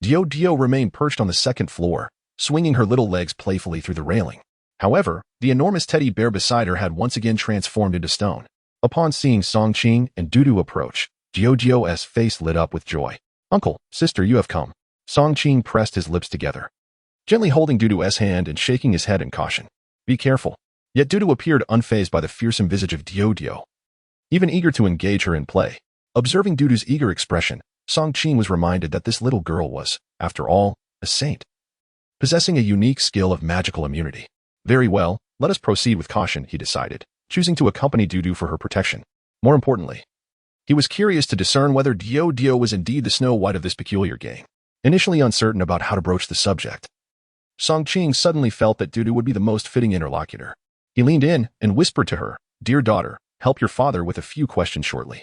Dudu remained perched on the second floor, swinging her little legs playfully through the railing. However, the enormous teddy bear beside her had once again transformed into stone. Upon seeing Song Qing and Dudu approach, Dudu's face lit up with joy. Uncle, sister, you have come. Song Qing pressed his lips together, gently holding Dudu's hand and shaking his head in caution. Be careful. Yet Dudu appeared unfazed by the fearsome visage of Dudu, even eager to engage her in play. Observing Dudu's eager expression, Song Qing was reminded that this little girl was, after all, a saint, possessing a unique skill of magical immunity. Very well, let us proceed with caution, he decided, choosing to accompany Dudu for her protection. More importantly, he was curious to discern whether Dudu was indeed the Snow White of this peculiar gang. Initially uncertain about how to broach the subject, Song Qing suddenly felt that Dudu would be the most fitting interlocutor. He leaned in and whispered to her, Dear daughter, help your father with a few questions shortly.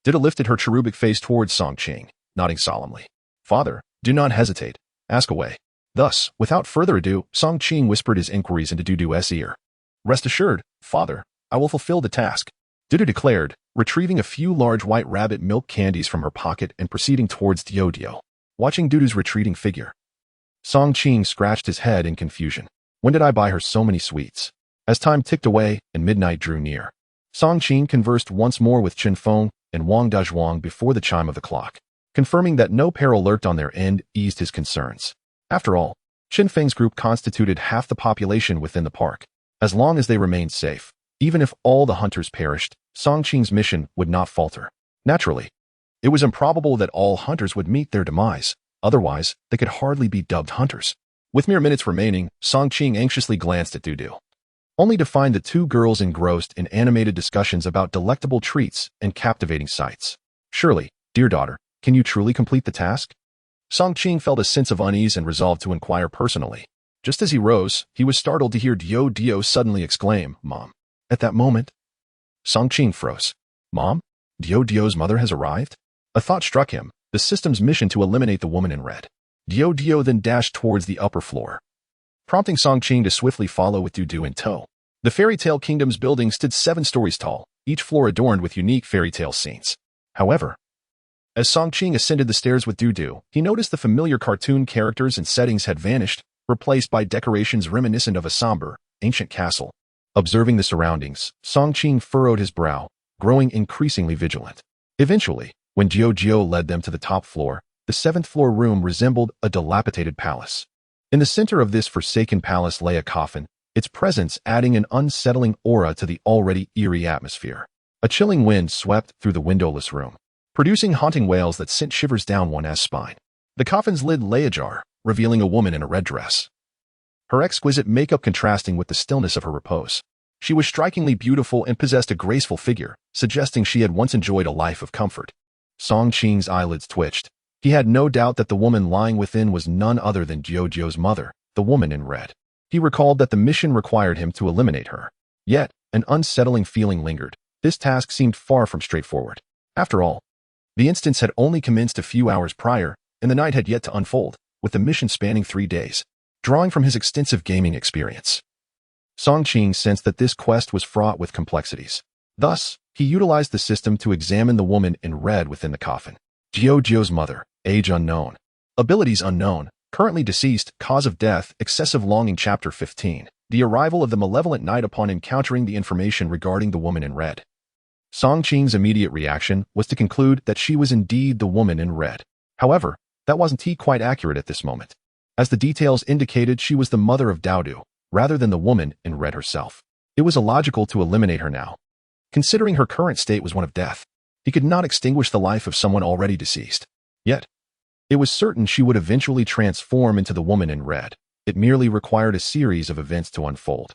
Dudu lifted her cherubic face towards Song Qing, nodding solemnly. Father, do not hesitate. Ask away. Thus, without further ado, Song Qing whispered his inquiries into Dudu's ear. Rest assured, father, I will fulfill the task, Dudu declared, retrieving a few large white rabbit milk candies from her pocket and proceeding towards Dudu. Watching Dudu's retreating figure, Song Qing scratched his head in confusion. When did I buy her so many sweets? As time ticked away and midnight drew near, Song Qing conversed once more with Chen Feng and Wang Dazhuang before the chime of the clock. Confirming that no peril lurked on their end eased his concerns. After all, Chen Feng's group constituted half the population within the park. As long as they remained safe, even if all the hunters perished, Song Qing's mission would not falter. Naturally, it was improbable that all hunters would meet their demise. Otherwise, they could hardly be dubbed hunters. With mere minutes remaining, Song Qing anxiously glanced at Dudu, only to find the two girls engrossed in animated discussions about delectable treats and captivating sights. Surely, dear daughter, can you truly complete the task? Song Qing felt a sense of unease and resolved to inquire personally. Just as he rose, he was startled to hear Dudu suddenly exclaim, Mom. At that moment, Song Qing froze. Mom? Dudu's mother has arrived? A thought struck him, the system's mission to eliminate the woman in red. Dudu then dashed towards the upper floor, prompting Song Qing to swiftly follow with Dudu in tow. The fairy tale kingdom's building stood 7 stories tall, each floor adorned with unique fairy tale scenes. However, as Song Qing ascended the stairs with Dudu, he noticed the familiar cartoon characters and settings had vanished, replaced by decorations reminiscent of a somber, ancient castle. Observing the surroundings, Song Qing furrowed his brow, growing increasingly vigilant. Eventually, when Dudu led them to the top floor, the 7th floor room resembled a dilapidated palace. In the center of this forsaken palace lay a coffin, its presence adding an unsettling aura to the already eerie atmosphere. A chilling wind swept through the windowless room, producing haunting wails that sent shivers down one's spine. The coffin's lid lay ajar, revealing a woman in a red dress, her exquisite makeup contrasting with the stillness of her repose. She was strikingly beautiful and possessed a graceful figure, suggesting she had once enjoyed a life of comfort. Song Qing's eyelids twitched. He had no doubt that the woman lying within was none other than Dudu's mother, the woman in red. He recalled that the mission required him to eliminate her. Yet, an unsettling feeling lingered. This task seemed far from straightforward. After all, the instance had only commenced a few hours prior, and the night had yet to unfold, with the mission spanning 3 days. Drawing from his extensive gaming experience, Song Qing sensed that this quest was fraught with complexities. Thus, he utilized the system to examine the woman in red within the coffin. Dudu's mother, age unknown, abilities unknown, currently deceased, cause of death, excessive longing. Chapter 15. The arrival of the malevolent knight. Upon encountering the information regarding the woman in red, Song Qing's immediate reaction was to conclude that she was indeed the woman in red. However, that wasn't quite accurate at this moment, as the details indicated she was the mother of Dudu, rather than the woman in red herself. It was illogical to eliminate her now, considering her current state was one of death. He could not extinguish the life of someone already deceased. Yet, it was certain she would eventually transform into the woman in red. It merely required a series of events to unfold.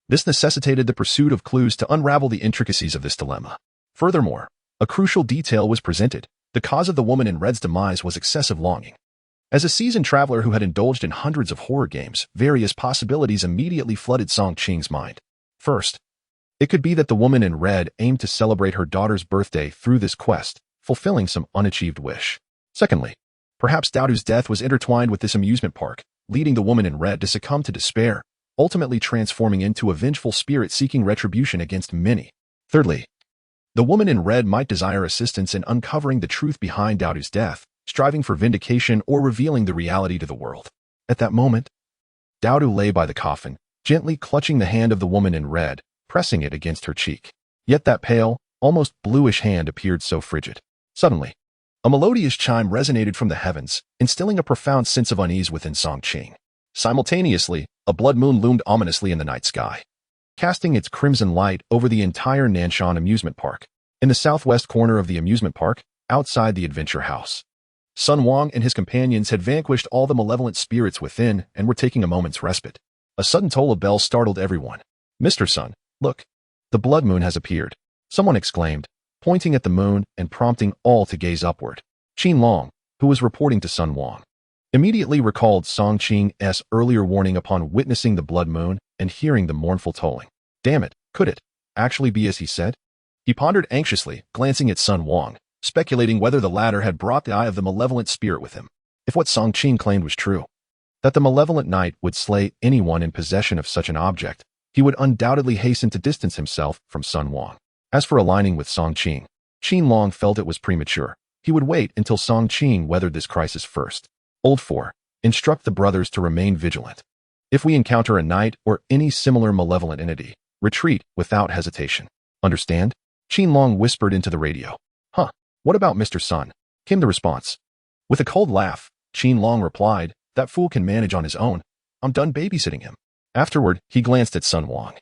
This necessitated the pursuit of clues to unravel the intricacies of this dilemma. Furthermore, a crucial detail was presented. The cause of the woman in red's demise was excessive longing. As a seasoned traveler who had indulged in hundreds of horror games, various possibilities immediately flooded Song Qing's mind. First, it could be that the woman in red aimed to celebrate her daughter's birthday through this quest, fulfilling some unachieved wish. Secondly, perhaps Dudu's death was intertwined with this amusement park, leading the woman in red to succumb to despair, ultimately transforming into a vengeful spirit seeking retribution against many. Thirdly, the woman in red might desire assistance in uncovering the truth behind Dudu's death, striving for vindication or revealing the reality to the world. At that moment, Dudu lay by the coffin, gently clutching the hand of the woman in red, pressing it against her cheek. Yet that pale, almost bluish hand appeared so frigid. Suddenly, a melodious chime resonated from the heavens, instilling a profound sense of unease within Song Qing. Simultaneously, a blood moon loomed ominously in the night sky, casting its crimson light over the entire Nanshan amusement park. In the southwest corner of the amusement park, outside the adventure house, Sun Wang and his companions had vanquished all the malevolent spirits within and were taking a moment's respite. A sudden toll of bells startled everyone. "Mr. Sun, look, the blood moon has appeared," someone exclaimed, pointing at the moon and prompting all to gaze upward. Qin Long, who was reporting to Sun Wang, immediately recalled Song Qing's earlier warning upon witnessing the blood moon and hearing the mournful tolling. Damn it, could it actually be as he said? He pondered anxiously, glancing at Sun Wang, speculating whether the latter had brought the eye of the malevolent spirit with him. If what Song Qing claimed was true, that the malevolent knight would slay anyone in possession of such an object, he would undoubtedly hasten to distance himself from Sun Wang. As for aligning with Song Qing, Qin Long felt it was premature. He would wait until Song Qing weathered this crisis first. Old 4. Instruct the brothers to remain vigilant. If we encounter a knight or any similar malevolent entity, retreat without hesitation. Understand? Qin Long whispered into the radio. Huh, what about Mr. Sun? Came the response. With a cold laugh, Qin Long replied, that fool can manage on his own. I'm done babysitting him. Afterward, he glanced at Sun Wang,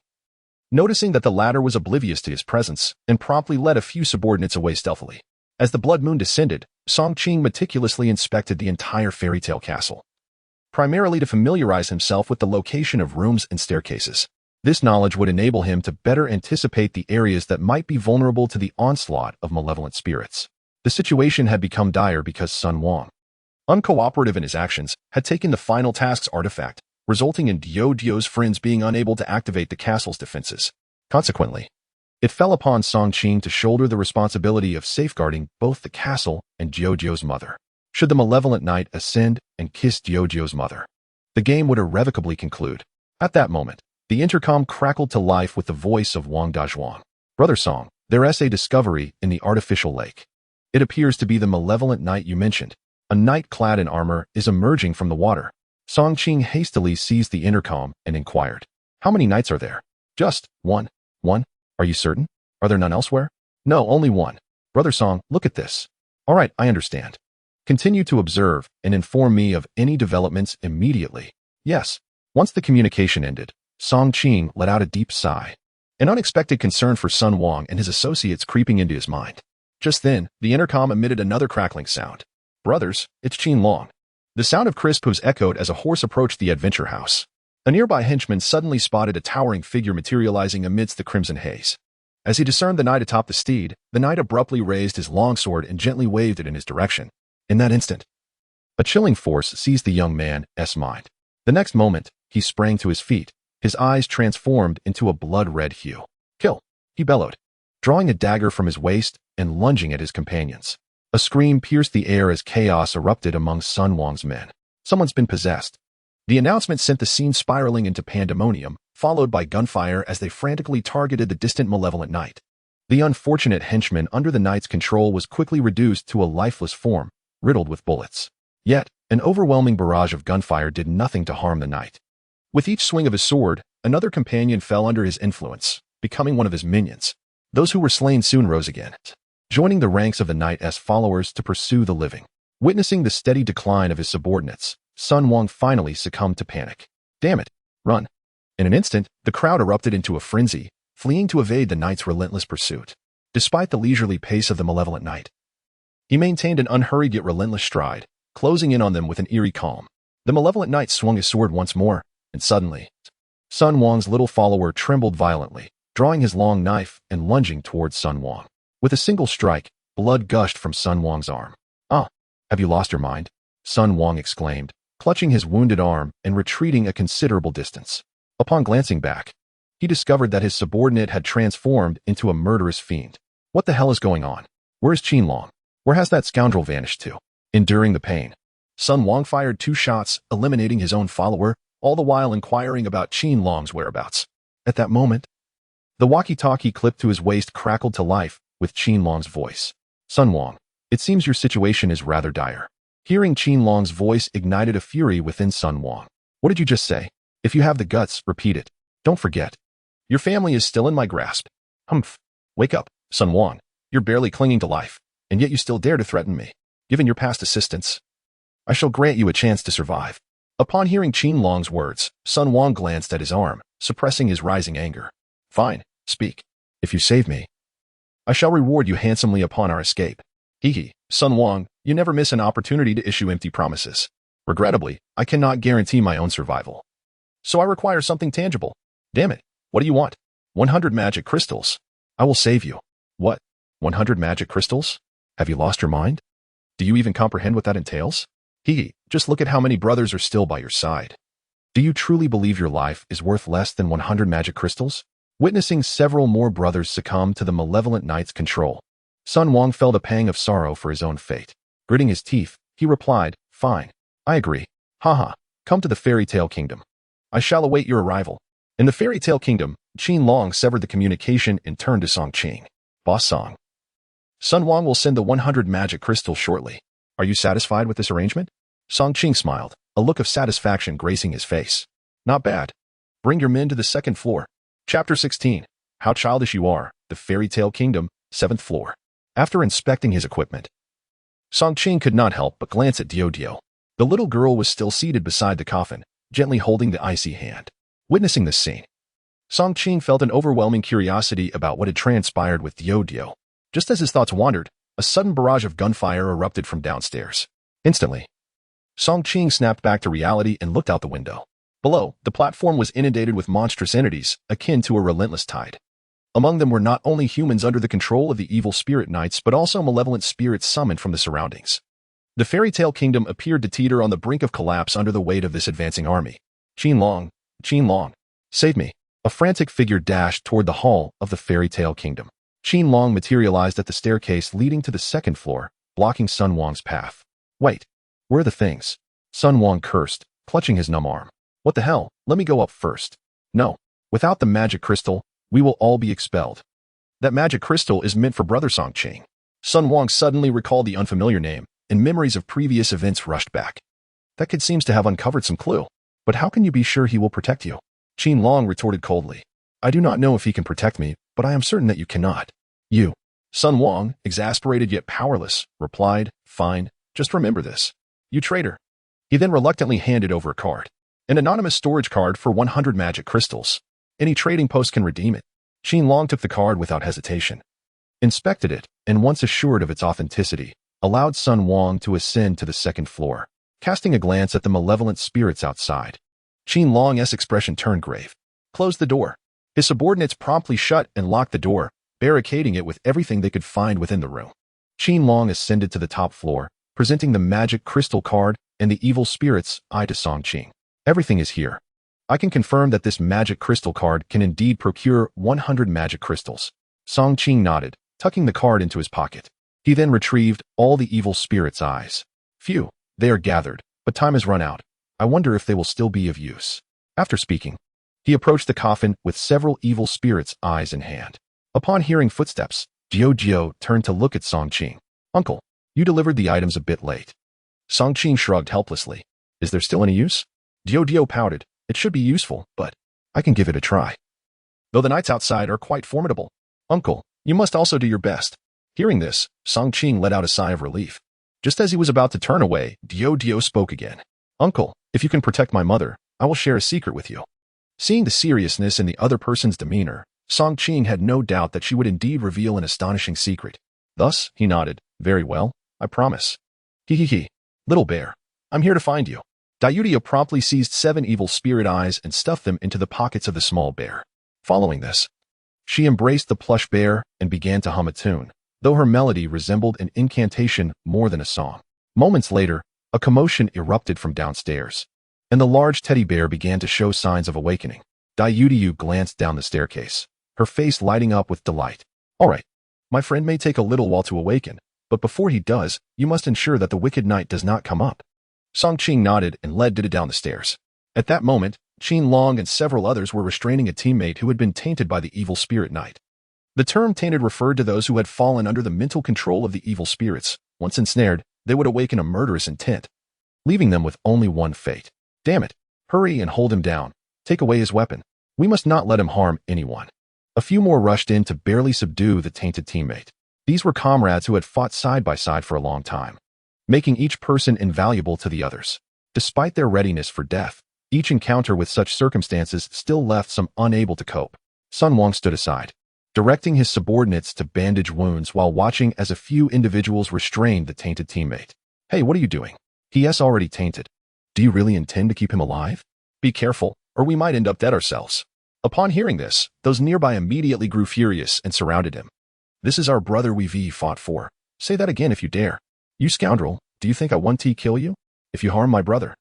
noticing that the latter was oblivious to his presence, and promptly led a few subordinates away stealthily. As the blood moon descended, Song Qing meticulously inspected the entire fairy tale castle, primarily to familiarize himself with the location of rooms and staircases. This knowledge would enable him to better anticipate the areas that might be vulnerable to the onslaught of malevolent spirits. The situation had become dire because Sun Wang, uncooperative in his actions, had taken the final task's artifact, resulting in Dudu's friends being unable to activate the castle's defenses. Consequently, It fell upon Song Qing to shoulder the responsibility of safeguarding both the castle and Jiuzhou's mother. Should the malevolent knight ascend and kiss Jiuzhou's mother, the game would irrevocably conclude. At that moment, the intercom crackled to life with the voice of Wang Dazhuang. Brother Song, there's a discovery in the artificial lake. It appears to be the malevolent knight you mentioned. A knight clad in armor is emerging from the water. Song Qing hastily seized the intercom and inquired, "How many knights are there?" "Just one." "One? Are you certain? Are there none elsewhere?" "No, only one." "Brother Song, look at this." "All right, I understand. Continue to observe and inform me of any developments immediately." "Yes." Once the communication ended, Song Qing let out a deep sigh. An unexpected concern for Sun Wang and his associates creeping into his mind. Just then, the intercom emitted another crackling sound. "Brothers, it's Qin Long." The sound of crisp hooves echoed as a horse approached the adventure house. A nearby henchman suddenly spotted a towering figure materializing amidst the crimson haze. As he discerned the knight atop the steed, the knight abruptly raised his longsword and gently waved it in his direction. In that instant, a chilling force seized the young man's mind. The next moment, he sprang to his feet, his eyes transformed into a blood-red hue. "Kill!" he bellowed, drawing a dagger from his waist and lunging at his companions. A scream pierced the air as chaos erupted among Sun Wang's men. Someone's been possessed. The announcement sent the scene spiraling into pandemonium, followed by gunfire as they frantically targeted the distant malevolent knight. The unfortunate henchman under the knight's control was quickly reduced to a lifeless form, riddled with bullets. Yet, an overwhelming barrage of gunfire did nothing to harm the knight. With each swing of his sword, another companion fell under his influence, becoming one of his minions. Those who were slain soon rose again, joining the ranks of the knight's followers to pursue the living. Witnessing the steady decline of his subordinates, Sun Wang finally succumbed to panic. "Damn it! Run!" In an instant, the crowd erupted into a frenzy, fleeing to evade the knight's relentless pursuit. Despite the leisurely pace of the malevolent knight, he maintained an unhurried yet relentless stride, closing in on them with an eerie calm. The malevolent knight swung his sword once more, and suddenly, Sun Wang's little follower trembled violently, drawing his long knife and lunging towards Sun Wang. With a single strike, blood gushed from Sun Wang's arm. "Ah, have you lost your mind?" Sun Wang exclaimed, clutching his wounded arm and retreating a considerable distance. Upon glancing back, he discovered that his subordinate had transformed into a murderous fiend. What the hell is going on? Where's Qin Long? Where has that scoundrel vanished to? Enduring the pain, Sun Wang fired 2 shots, eliminating his own follower, all the while inquiring about Qin Long's whereabouts. At that moment, the walkie-talkie clipped to his waist crackled to life with Qin Long's voice. "Sun Wang, it seems your situation is rather dire." Hearing Qin Long's voice ignited a fury within Sun Wang. "What did you just say? If you have the guts, repeat it. Don't forget. Your family is still in my grasp." "Humph. Wake up, Sun Wang. You're barely clinging to life, and yet you still dare to threaten me. Given your past assistance, I shall grant you a chance to survive." Upon hearing Qin Long's words, Sun Wang glanced at his arm, suppressing his rising anger. "Fine, speak. If you save me, I shall reward you handsomely upon our escape." "Hee. Sun Wang, you never miss an opportunity to issue empty promises. Regrettably, I cannot guarantee my own survival. So I require something tangible." "Damn it. What do you want?" 100 magic crystals. "I will save you." "What? 100 magic crystals? Have you lost your mind? Do you even comprehend what that entails?" "Hee. Just look at how many brothers are still by your side. Do you truly believe your life is worth less than 100 magic crystals?" Witnessing several more brothers succumb to the malevolent knight's control, Sun Wang felt a pang of sorrow for his own fate. Gritting his teeth, he replied, "Fine. I agree. Haha. Come to the fairy tale kingdom. I shall await your arrival." In the fairy tale kingdom, Qin Long severed the communication and turned to Song Qing. "Boss Song, Sun Wang will send the 100 magic crystals shortly. Are you satisfied with this arrangement?" Song Qing smiled, a look of satisfaction gracing his face. "Not bad. Bring your men to the 2nd floor. Chapter 16. How Childish You Are, The Fairy Tale Kingdom, 7th Floor. After inspecting his equipment, Song Qing could not help but glance at Dudu. The little girl was still seated beside the coffin, gently holding the icy hand. Witnessing this scene, Song Qing felt an overwhelming curiosity about what had transpired with Dudu. Just as his thoughts wandered, a sudden barrage of gunfire erupted from downstairs. Instantly, Song Qing snapped back to reality and looked out the window. Below, the platform was inundated with monstrous entities, akin to a relentless tide. Among them were not only humans under the control of the evil spirit knights, but also malevolent spirits summoned from the surroundings. The fairy tale kingdom appeared to teeter on the brink of collapse under the weight of this advancing army. Qin Long, save me." A A frantic figure dashed toward the hall of the fairy tale kingdom. Qin Long materialized at the staircase leading to the second floor, blocking Sun Wang's path. Wait, where are the things? Sun Wang cursed, clutching his numb arm. What the hell? Let me go up first. No. Without the magic crystal, we will all be expelled. That magic crystal is meant for Brother Song Qing. Sun Wang suddenly recalled the unfamiliar name, and memories of previous events rushed back. That kid seems to have uncovered some clue. But how can you be sure he will protect you? Qin Long retorted coldly. I do not know if he can protect me, but I am certain that you cannot. You. Sun Wang, exasperated yet powerless, replied, Fine, just remember this. You traitor. He then reluctantly handed over a card. An anonymous storage card for 100 magic crystals. Any trading post can redeem it. Qin Long took the card without hesitation, inspected it, and once assured of its authenticity, allowed Sun Wang to ascend to the second floor, casting a glance at the malevolent spirits outside. Qin Long's expression turned grave. Closed the door. His subordinates promptly shut and locked the door, barricading it with everything they could find within the room. Qin Long ascended to the top floor, presenting the magic crystal card and the evil spirit's eye to Song Qing. Everything is here. I can confirm that this magic crystal card can indeed procure 100 magic crystals. Song Qing nodded, tucking the card into his pocket. He then retrieved all the evil spirit's eyes. Phew, they are gathered, but time has run out. I wonder if they will still be of use. After speaking, he approached the coffin with several evil spirits' eyes in hand. Upon hearing footsteps, Jiao turned to look at Song Qing. Uncle, you delivered the items a bit late. Song Qing shrugged helplessly. Is there still any use? Jiao pouted. It should be useful, but I can give it a try. Though the knights outside are quite formidable. Uncle, you must also do your best. Hearing this, Song Qing let out a sigh of relief. Just as he was about to turn away, Jiao spoke again. Uncle, if you can protect my mother, I will share a secret with you. Seeing the seriousness in the other person's demeanor, Song Qing had no doubt that she would indeed reveal an astonishing secret. Thus, he nodded. Very well, I promise. He. Little bear, I'm here to find you. Dudu promptly seized 7 evil spirit eyes and stuffed them into the pockets of the small bear. Following this, she embraced the plush bear and began to hum a tune, though her melody resembled an incantation more than a song. Moments later, a commotion erupted from downstairs, and the large teddy bear began to show signs of awakening. Dudu glanced down the staircase, her face lighting up with delight. All right, my friend may take a little while to awaken, but before he does, you must ensure that the wicked knight does not come up. Song Qing nodded and led Dudu down the stairs. At that moment, Qin Long and several others were restraining a teammate who had been tainted by the evil spirit knight. The term tainted referred to those who had fallen under the mental control of the evil spirits. Once ensnared, they would awaken a murderous intent, leaving them with only one fate. Damn it! Hurry and hold him down. Take away his weapon. We must not let him harm anyone. A few more rushed in to barely subdue the tainted teammate. These were comrades who had fought side by side for a long time, making each person invaluable to the others. Despite their readiness for death, each encounter with such circumstances still left some unable to cope. Sun Wang stood aside, directing his subordinates to bandage wounds while watching as a few individuals restrained the tainted teammate. Hey, what are you doing? He.S. already tainted. Do you really intend to keep him alive? Be careful, or we might end up dead ourselves. Upon hearing this, those nearby immediately grew furious and surrounded him. This is our brother we fought for. Say that again if you dare. You scoundrel, do you think I want to kill you? If you harm my brother,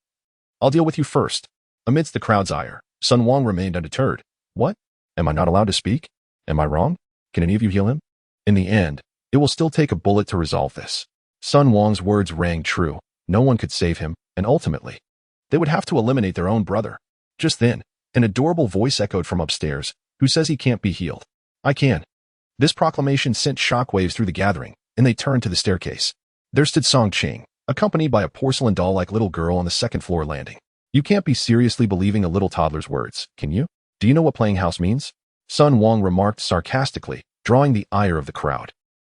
I'll deal with you first. Amidst the crowd's ire, Sun Wang remained undeterred. What? Am I not allowed to speak? Am I wrong? Can any of you heal him? In the end, it will still take a bullet to resolve this. Sun Wang's words rang true. No one could save him, and ultimately, they would have to eliminate their own brother. Just then, an adorable voice echoed from upstairs. Who says he can't be healed? I can. This proclamation sent shockwaves through the gathering, and they turned to the staircase. There stood Song Qing, accompanied by a porcelain doll-like little girl on the second-floor landing. You can't be seriously believing a little toddler's words, can you? Do you know what playing house means? Sun Wang remarked sarcastically, drawing the ire of the crowd.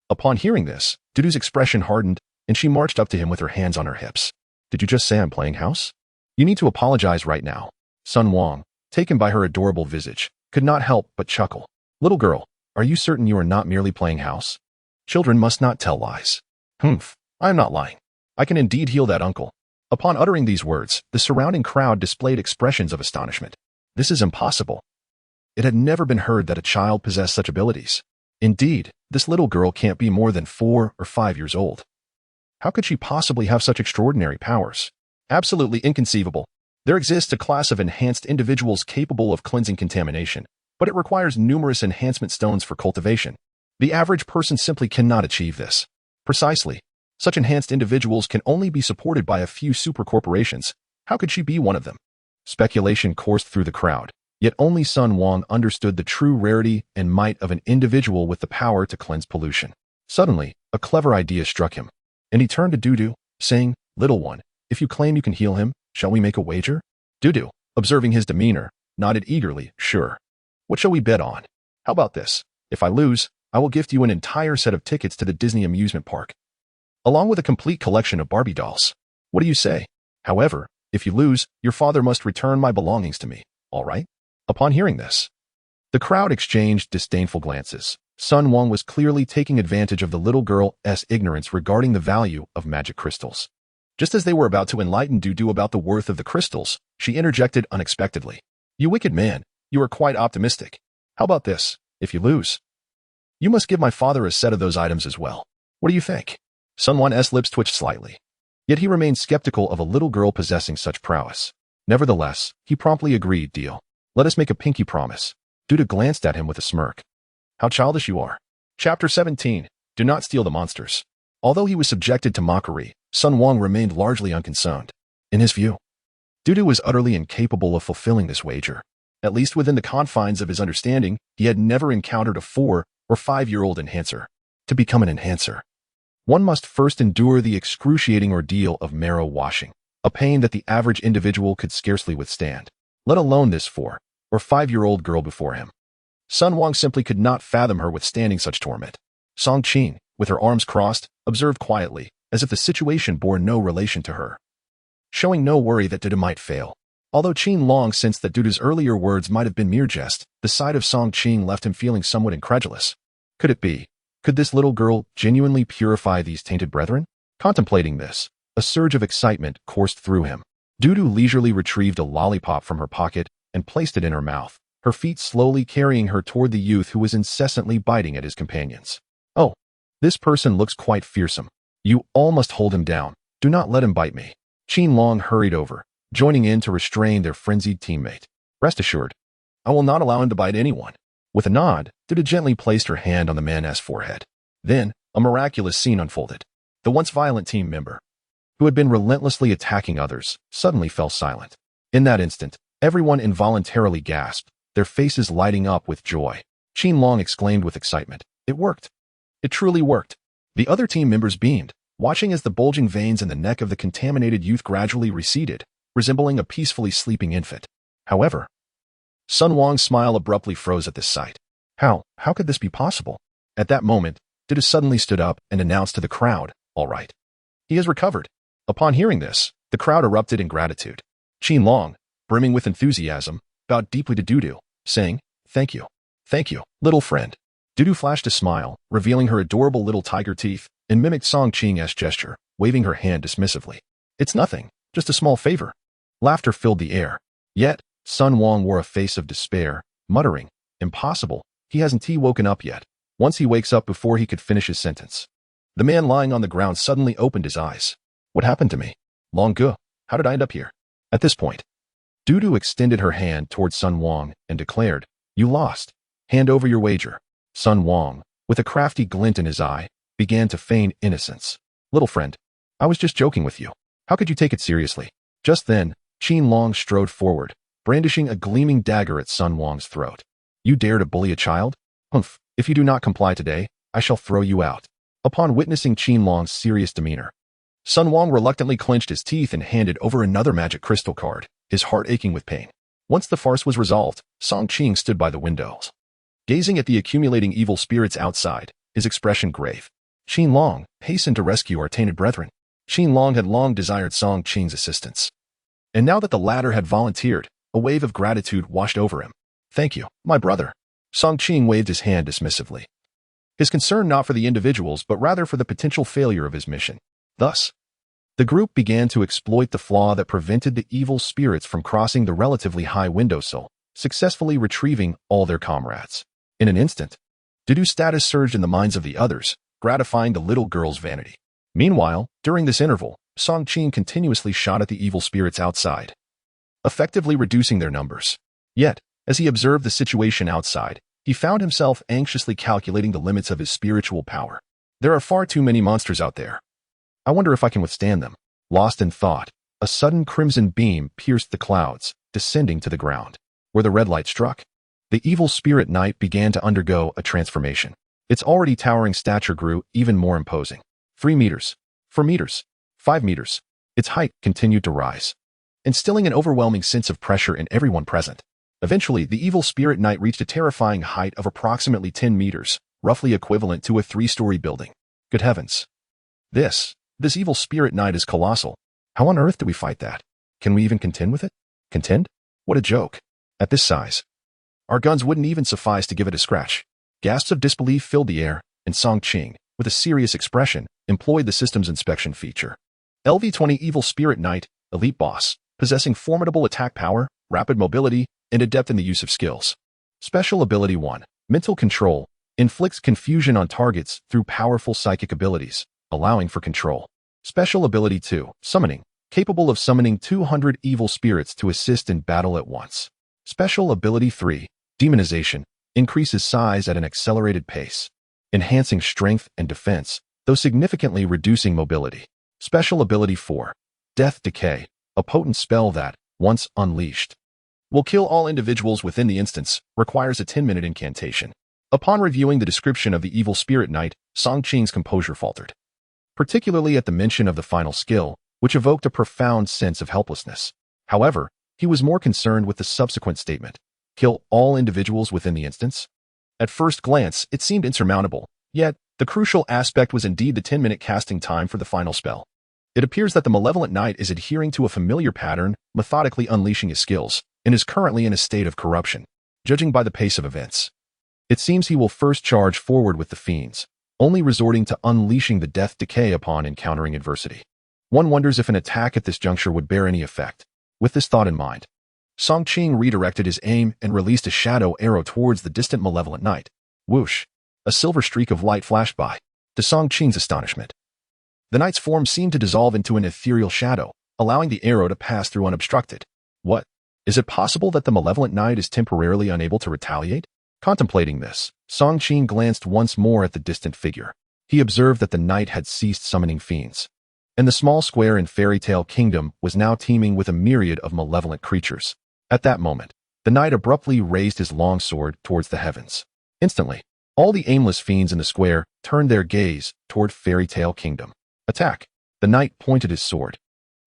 Upon hearing this, Dudu's expression hardened, and she marched up to him with her hands on her hips. Did you just say I'm playing house? You need to apologize right now. Sun Wang, taken by her adorable visage, could not help but chuckle. Little girl, are you certain you are not merely playing house? Children must not tell lies. Humph, I am not lying. I can indeed heal that uncle. Upon uttering these words, the surrounding crowd displayed expressions of astonishment. This is impossible. It had never been heard that a child possessed such abilities. Indeed, this little girl can't be more than 4 or 5 years old. How could she possibly have such extraordinary powers? Absolutely inconceivable. There exists a class of enhanced individuals capable of cleansing contamination, but it requires numerous enhancement stones for cultivation. The average person simply cannot achieve this. Precisely. Such enhanced individuals can only be supported by a few supercorporations. How could she be one of them? Speculation coursed through the crowd, yet only Sun Wang understood the true rarity and might of an individual with the power to cleanse pollution. Suddenly, a clever idea struck him, and he turned to Dudu, saying, "Little one, if you claim you can heal him, shall we make a wager?" Dudu, observing his demeanor, nodded eagerly, "Sure. What shall we bet on? How about this? If I lose, I will gift you an entire set of tickets to the Disney amusement park, along with a complete collection of Barbie dolls. What do you say? However, if you lose, your father must return my belongings to me, all right?" Upon hearing this, the crowd exchanged disdainful glances. Sun Wang was clearly taking advantage of the little girl's ignorance regarding the value of magic crystals. Just as they were about to enlighten Dudu about the worth of the crystals, she interjected unexpectedly. "You wicked man, you are quite optimistic. How about this? If you lose, you must give my father a set of those items as well. What do you think?" Sun Wang's lips twitched slightly. Yet he remained skeptical of a little girl possessing such prowess. Nevertheless, he promptly agreed, "Deal. Let us make a pinky promise." Dudu glanced at him with a smirk. "How childish you are." Chapter 17. Do not steal the monsters. Although he was subjected to mockery, Sun Wang remained largely unconcerned. In his view, Dudu was utterly incapable of fulfilling this wager. At least within the confines of his understanding, he had never encountered a 4- or 5-year-old enhancer. To become an enhancer, one must first endure the excruciating ordeal of marrow washing, a pain that the average individual could scarcely withstand, let alone this 4- or 5-year-old girl before him. Sun Wang simply could not fathom her withstanding such torment. Song Qing, with her arms crossed, observed quietly, as if the situation bore no relation to her, showing no worry that Dudu might fail. Although Qing Long sensed that Dudu's earlier words might have been mere jest, the sight of Song Qing left him feeling somewhat incredulous. Could it be? Could this little girl genuinely purify these tainted brethren? Contemplating this, a surge of excitement coursed through him. Dudu leisurely retrieved a lollipop from her pocket and placed it in her mouth, her feet slowly carrying her toward the youth who was incessantly biting at his companions. "Oh, this person looks quite fearsome. You all must hold him down. Do not let him bite me." Qin Long hurried over, joining in to restrain their frenzied teammate. "Rest assured, I will not allow him to bite anyone." With a nod, Dudu gently placed her hand on the man's forehead. Then, a miraculous scene unfolded. The once violent team member, who had been relentlessly attacking others, suddenly fell silent. In that instant, everyone involuntarily gasped, their faces lighting up with joy. Qin Long exclaimed with excitement, "It worked! It truly worked!" The other team members beamed, watching as the bulging veins in the neck of the contaminated youth gradually receded, resembling a peacefully sleeping infant. However, Sun Wang's smile abruptly froze at this sight. How could this be possible? At that moment, Dudu suddenly stood up and announced to the crowd, "All right. He has recovered." Upon hearing this, the crowd erupted in gratitude. Qin Long, brimming with enthusiasm, bowed deeply to Dudu, saying, Thank you, little friend." Dudu flashed a smile, revealing her adorable little tiger teeth, and mimicked Song Qing's gesture, waving her hand dismissively. "It's nothing, just a small favor." Laughter filled the air. Yet, Sun Wang wore a face of despair, muttering, "Impossible, he hasn't woken up yet." Once he wakes up before he could finish his sentence, the man lying on the ground suddenly opened his eyes. "What happened to me? Long Gu, how did I end up here?" At this point, Dudu extended her hand towards Sun Wang and declared, "You lost. Hand over your wager." Sun Wang, with a crafty glint in his eye, began to feign innocence. "Little friend, I was just joking with you. How could you take it seriously?" Just then, Qin Long strode forward, brandishing a gleaming dagger at Sun Wang's throat. "You dare to bully a child? Humph, if you do not comply today, I shall throw you out." Upon witnessing Qin Long's serious demeanor, Sun Wang reluctantly clenched his teeth and handed over another magic crystal card, his heart aching with pain. Once the farce was resolved, Song Qing stood by the windows, gazing at the accumulating evil spirits outside, his expression grave. Qin Long, hasten to rescue our tainted brethren. Qin Long had long desired Song Qing's assistance, and now that the latter had volunteered, a wave of gratitude washed over him. "Thank you, my brother." Song Qing waved his hand dismissively, his concern not for the individuals but rather for the potential failure of his mission. Thus, the group began to exploit the flaw that prevented the evil spirits from crossing the relatively high windowsill, successfully retrieving all their comrades. In an instant, Dudu's status surged in the minds of the others, gratifying the little girl's vanity. Meanwhile, during this interval, Song Qing continuously shot at the evil spirits outside, effectively reducing their numbers. Yet, As he observed the situation outside, he found himself anxiously calculating the limits of his spiritual power. There are far too many monsters out there. I wonder if I can withstand them. Lost in thought, a sudden crimson beam pierced the clouds, descending to the ground. Where the red light struck, the evil spirit knight began to undergo a transformation. Its already towering stature grew even more imposing. 3 meters, 4 meters, 5 meters. Its height continued to rise, instilling an overwhelming sense of pressure in everyone present. Eventually, the evil spirit knight reached a terrifying height of approximately 10 meters, roughly equivalent to a 3-story building. Good heavens. This evil spirit knight is colossal. How on earth do we fight that? Can we even contend with it? Contend? What a joke. At this size, our guns wouldn't even suffice to give it a scratch. Gasps of disbelief filled the air, and Song Qing, with a serious expression, employed the system's inspection feature. LV-20 Evil Spirit Knight, Elite Boss, possessing formidable attack power, rapid mobility, and adept in the use of skills. Special Ability 1. Mental Control. Inflicts confusion on targets through powerful psychic abilities, allowing for control. Special Ability 2. Summoning. Capable of summoning 200 evil spirits to assist in battle at once. Special Ability 3. Demonization. Increases size at an accelerated pace, enhancing strength and defense, though significantly reducing mobility. Special Ability 4. Death Decay. A potent spell that, once unleashed, will kill all individuals within the instance, requires a 10-minute incantation. Upon reviewing the description of the evil spirit knight, Song Qing's composure faltered, particularly at the mention of the final skill, which evoked a profound sense of helplessness. However, he was more concerned with the subsequent statement, kill all individuals within the instance. At first glance, it seemed insurmountable, yet the crucial aspect was indeed the 10-minute casting time for the final spell. It appears that the malevolent knight is adhering to a familiar pattern, methodically unleashing his skills, and is currently in a state of corruption. Judging by the pace of events, it seems he will first charge forward with the fiends, only resorting to unleashing the death decay upon encountering adversity. One wonders if an attack at this juncture would bear any effect. With this thought in mind, Song Qing redirected his aim and released a shadow arrow towards the distant malevolent knight. Whoosh! A silver streak of light flashed by. To Song Qing's astonishment, the knight's form seemed to dissolve into an ethereal shadow, allowing the arrow to pass through unobstructed. What? Is it possible that the malevolent knight is temporarily unable to retaliate? Contemplating this, Song Qing glanced once more at the distant figure. He observed that the knight had ceased summoning fiends, and the small square in Fairy Tale Kingdom was now teeming with a myriad of malevolent creatures. At that moment, the knight abruptly raised his long sword towards the heavens. Instantly, all the aimless fiends in the square turned their gaze toward Fairy Tale Kingdom. Attack! The knight pointed his sword,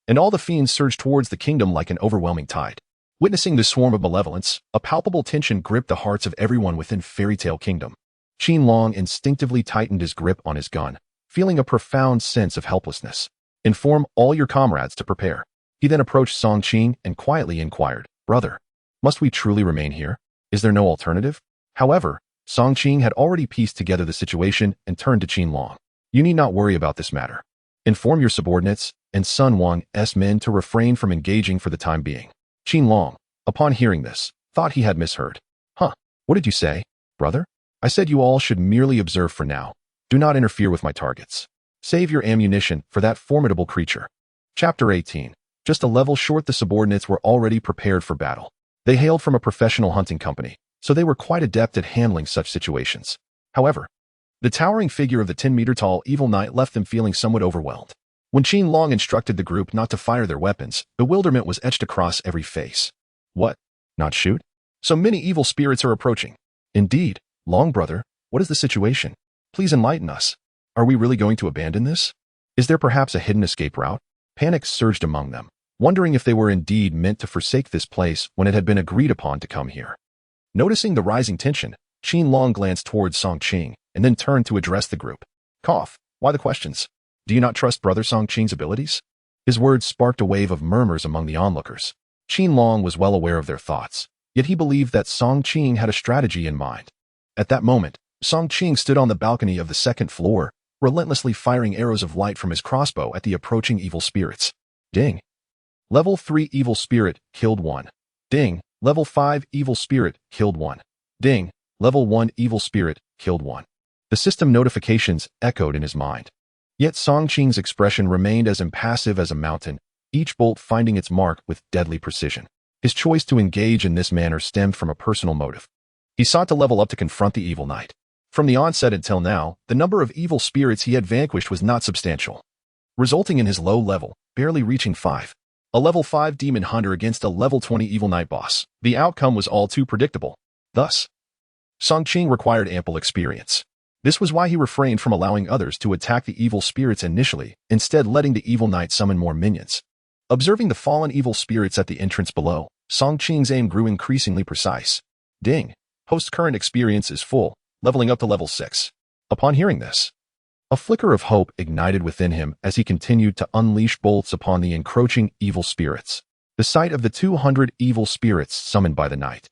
and all the fiends surged towards the kingdom like an overwhelming tide. Witnessing this swarm of malevolence, a palpable tension gripped the hearts of everyone within Fairy Tale Kingdom. Qin instinctively tightened his grip on his gun, feeling a profound sense of helplessness. Inform all your comrades to prepare. He then approached Song Qing and quietly inquired, Brother, must we truly remain here? Is there no alternative? However, Song Qing had already pieced together the situation and turned to Qin. You need not worry about this matter. Inform your subordinates and Sun Wang's men to refrain from engaging for the time being. Qin, upon hearing this, thought he had misheard. Huh, what did you say, brother? I said you all should merely observe for now. Do not interfere with my targets. Save your ammunition for that formidable creature. Chapter 18. Just a level short, the subordinates were already prepared for battle. They hailed from a professional hunting company, so they were quite adept at handling such situations. However, the towering figure of the 10-meter-tall evil knight left them feeling somewhat overwhelmed. When Qin instructed the group not to fire their weapons, bewilderment was etched across every face. What? Not shoot? So many evil spirits are approaching. Indeed, Long brother, what is the situation? Please enlighten us. Are we really going to abandon this? Is there perhaps a hidden escape route? Panic surged among them, wondering if they were indeed meant to forsake this place when it had been agreed upon to come here. Noticing the rising tension, Qin glanced towards Song Qing and then turned to address the group. Cough, why the questions? Do you not trust Brother Song Qing's abilities? His words sparked a wave of murmurs among the onlookers. Qin was well aware of their thoughts, yet he believed that Song Qing had a strategy in mind. At that moment, Song Qing stood on the balcony of the second floor, relentlessly firing arrows of light from his crossbow at the approaching evil spirits. Ding! Level 3 Evil Spirit, killed 1. Ding! Level 5 Evil Spirit, killed 1. Ding! Level 1 Evil Spirit, killed 1. The system notifications echoed in his mind. Yet Song Qing's expression remained as impassive as a mountain, each bolt finding its mark with deadly precision. His choice to engage in this manner stemmed from a personal motive. He sought to level up to confront the evil knight. From the onset until now, the number of evil spirits he had vanquished was not substantial, resulting in his low level, barely reaching 5. A level 5 demon hunter against a level 20 evil knight boss. The outcome was all too predictable. Thus, Song Qing required ample experience. This was why he refrained from allowing others to attack the evil spirits initially, instead letting the evil knight summon more minions. Observing the fallen evil spirits at the entrance below, Song Qing's aim grew increasingly precise. Ding. Host current experience is full, leveling up to level 6. Upon hearing this, a flicker of hope ignited within him as he continued to unleash bolts upon the encroaching evil spirits. The sight of the 200 evil spirits summoned by the knight,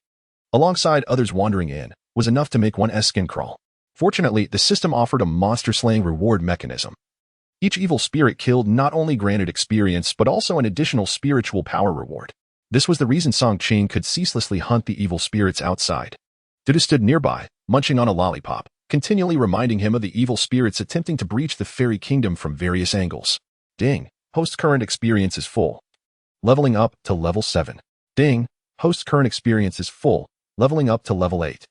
alongside others wandering in, was enough to make one's skin crawl. Fortunately, the system offered a monster-slaying reward mechanism. Each evil spirit killed not only granted experience but also an additional spiritual power reward. This was the reason Song Qing could ceaselessly hunt the evil spirits outside. Dudu stood nearby, munching on a lollipop, continually reminding him of the evil spirits attempting to breach the fairy kingdom from various angles. Ding. Host current experience is full, leveling up to level 7. Ding. Host current experience is full, leveling up to level 8.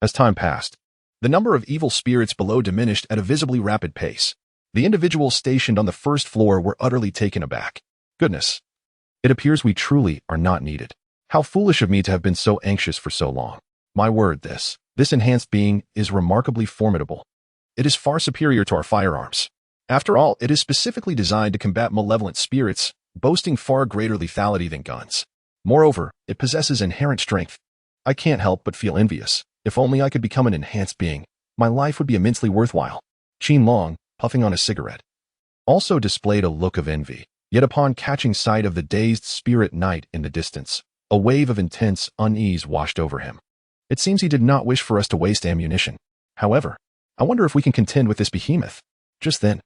As time passed, the number of evil spirits below diminished at a visibly rapid pace. The individuals stationed on the first floor were utterly taken aback. Goodness. It appears we truly are not needed. How foolish of me to have been so anxious for so long. My word, this enhanced being is remarkably formidable. It is far superior to our firearms. After all, it is specifically designed to combat malevolent spirits, boasting far greater lethality than guns. Moreover, it possesses inherent strength. I can't help but feel envious. If only I could become an enhanced being, my life would be immensely worthwhile. Qin Long, puffing on a cigarette, also displayed a look of envy. Yet upon catching sight of the dazed spirit knight in the distance, a wave of intense unease washed over him. It seems he did not wish for us to waste ammunition. However, I wonder if we can contend with this behemoth. Just then,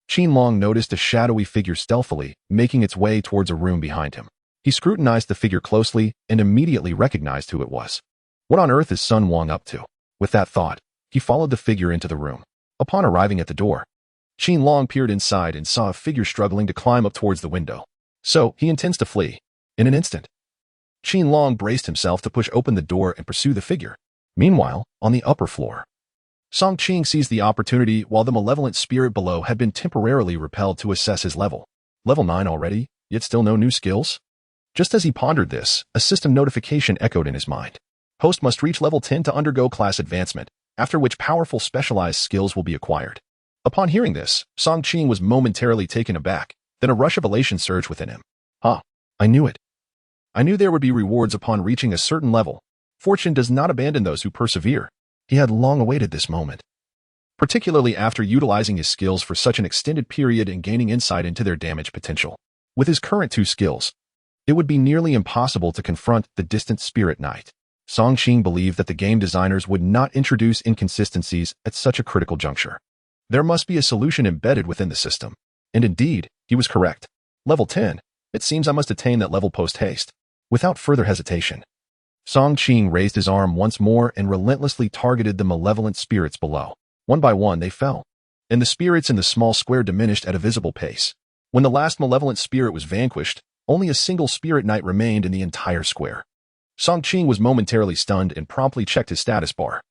Qin Long noticed a shadowy figure stealthily making its way towards a room behind him. He scrutinized the figure closely and immediately recognized who it was. What on earth is Sun Wong up to? With that thought, he followed the figure into the room. Upon arriving at the door, Qin Long peered inside and saw a figure struggling to climb up towards the window. So, he intends to flee. In an instant, Qin Long braced himself to push open the door and pursue the figure. Meanwhile, on the upper floor, Song Qing seized the opportunity while the malevolent spirit below had been temporarily repelled to assess his level. Level 9 already, yet still no new skills? Just as he pondered this, a system notification echoed in his mind. Host must reach level 10 to undergo class advancement, after which powerful specialized skills will be acquired. Upon hearing this, Song Qing was momentarily taken aback, then a rush of elation surged within him. I knew it. I knew there would be rewards upon reaching a certain level. Fortune does not abandon those who persevere. He had long awaited this moment, particularly after utilizing his skills for such an extended period and gaining insight into their damage potential. With his current 2 skills, it would be nearly impossible to confront the distant spirit knight. Song Qing believed that the game designers would not introduce inconsistencies at such a critical juncture. There must be a solution embedded within the system. And indeed, he was correct. Level 10. It seems I must attain that level post-haste. Without further hesitation, Song Qing raised his arm once more and relentlessly targeted the malevolent spirits below. One by one they fell, and the spirits in the small square diminished at a visible pace. When the last malevolent spirit was vanquished, only a single spirit knight remained in the entire square. Song Qing was momentarily stunned and promptly checked his status bar.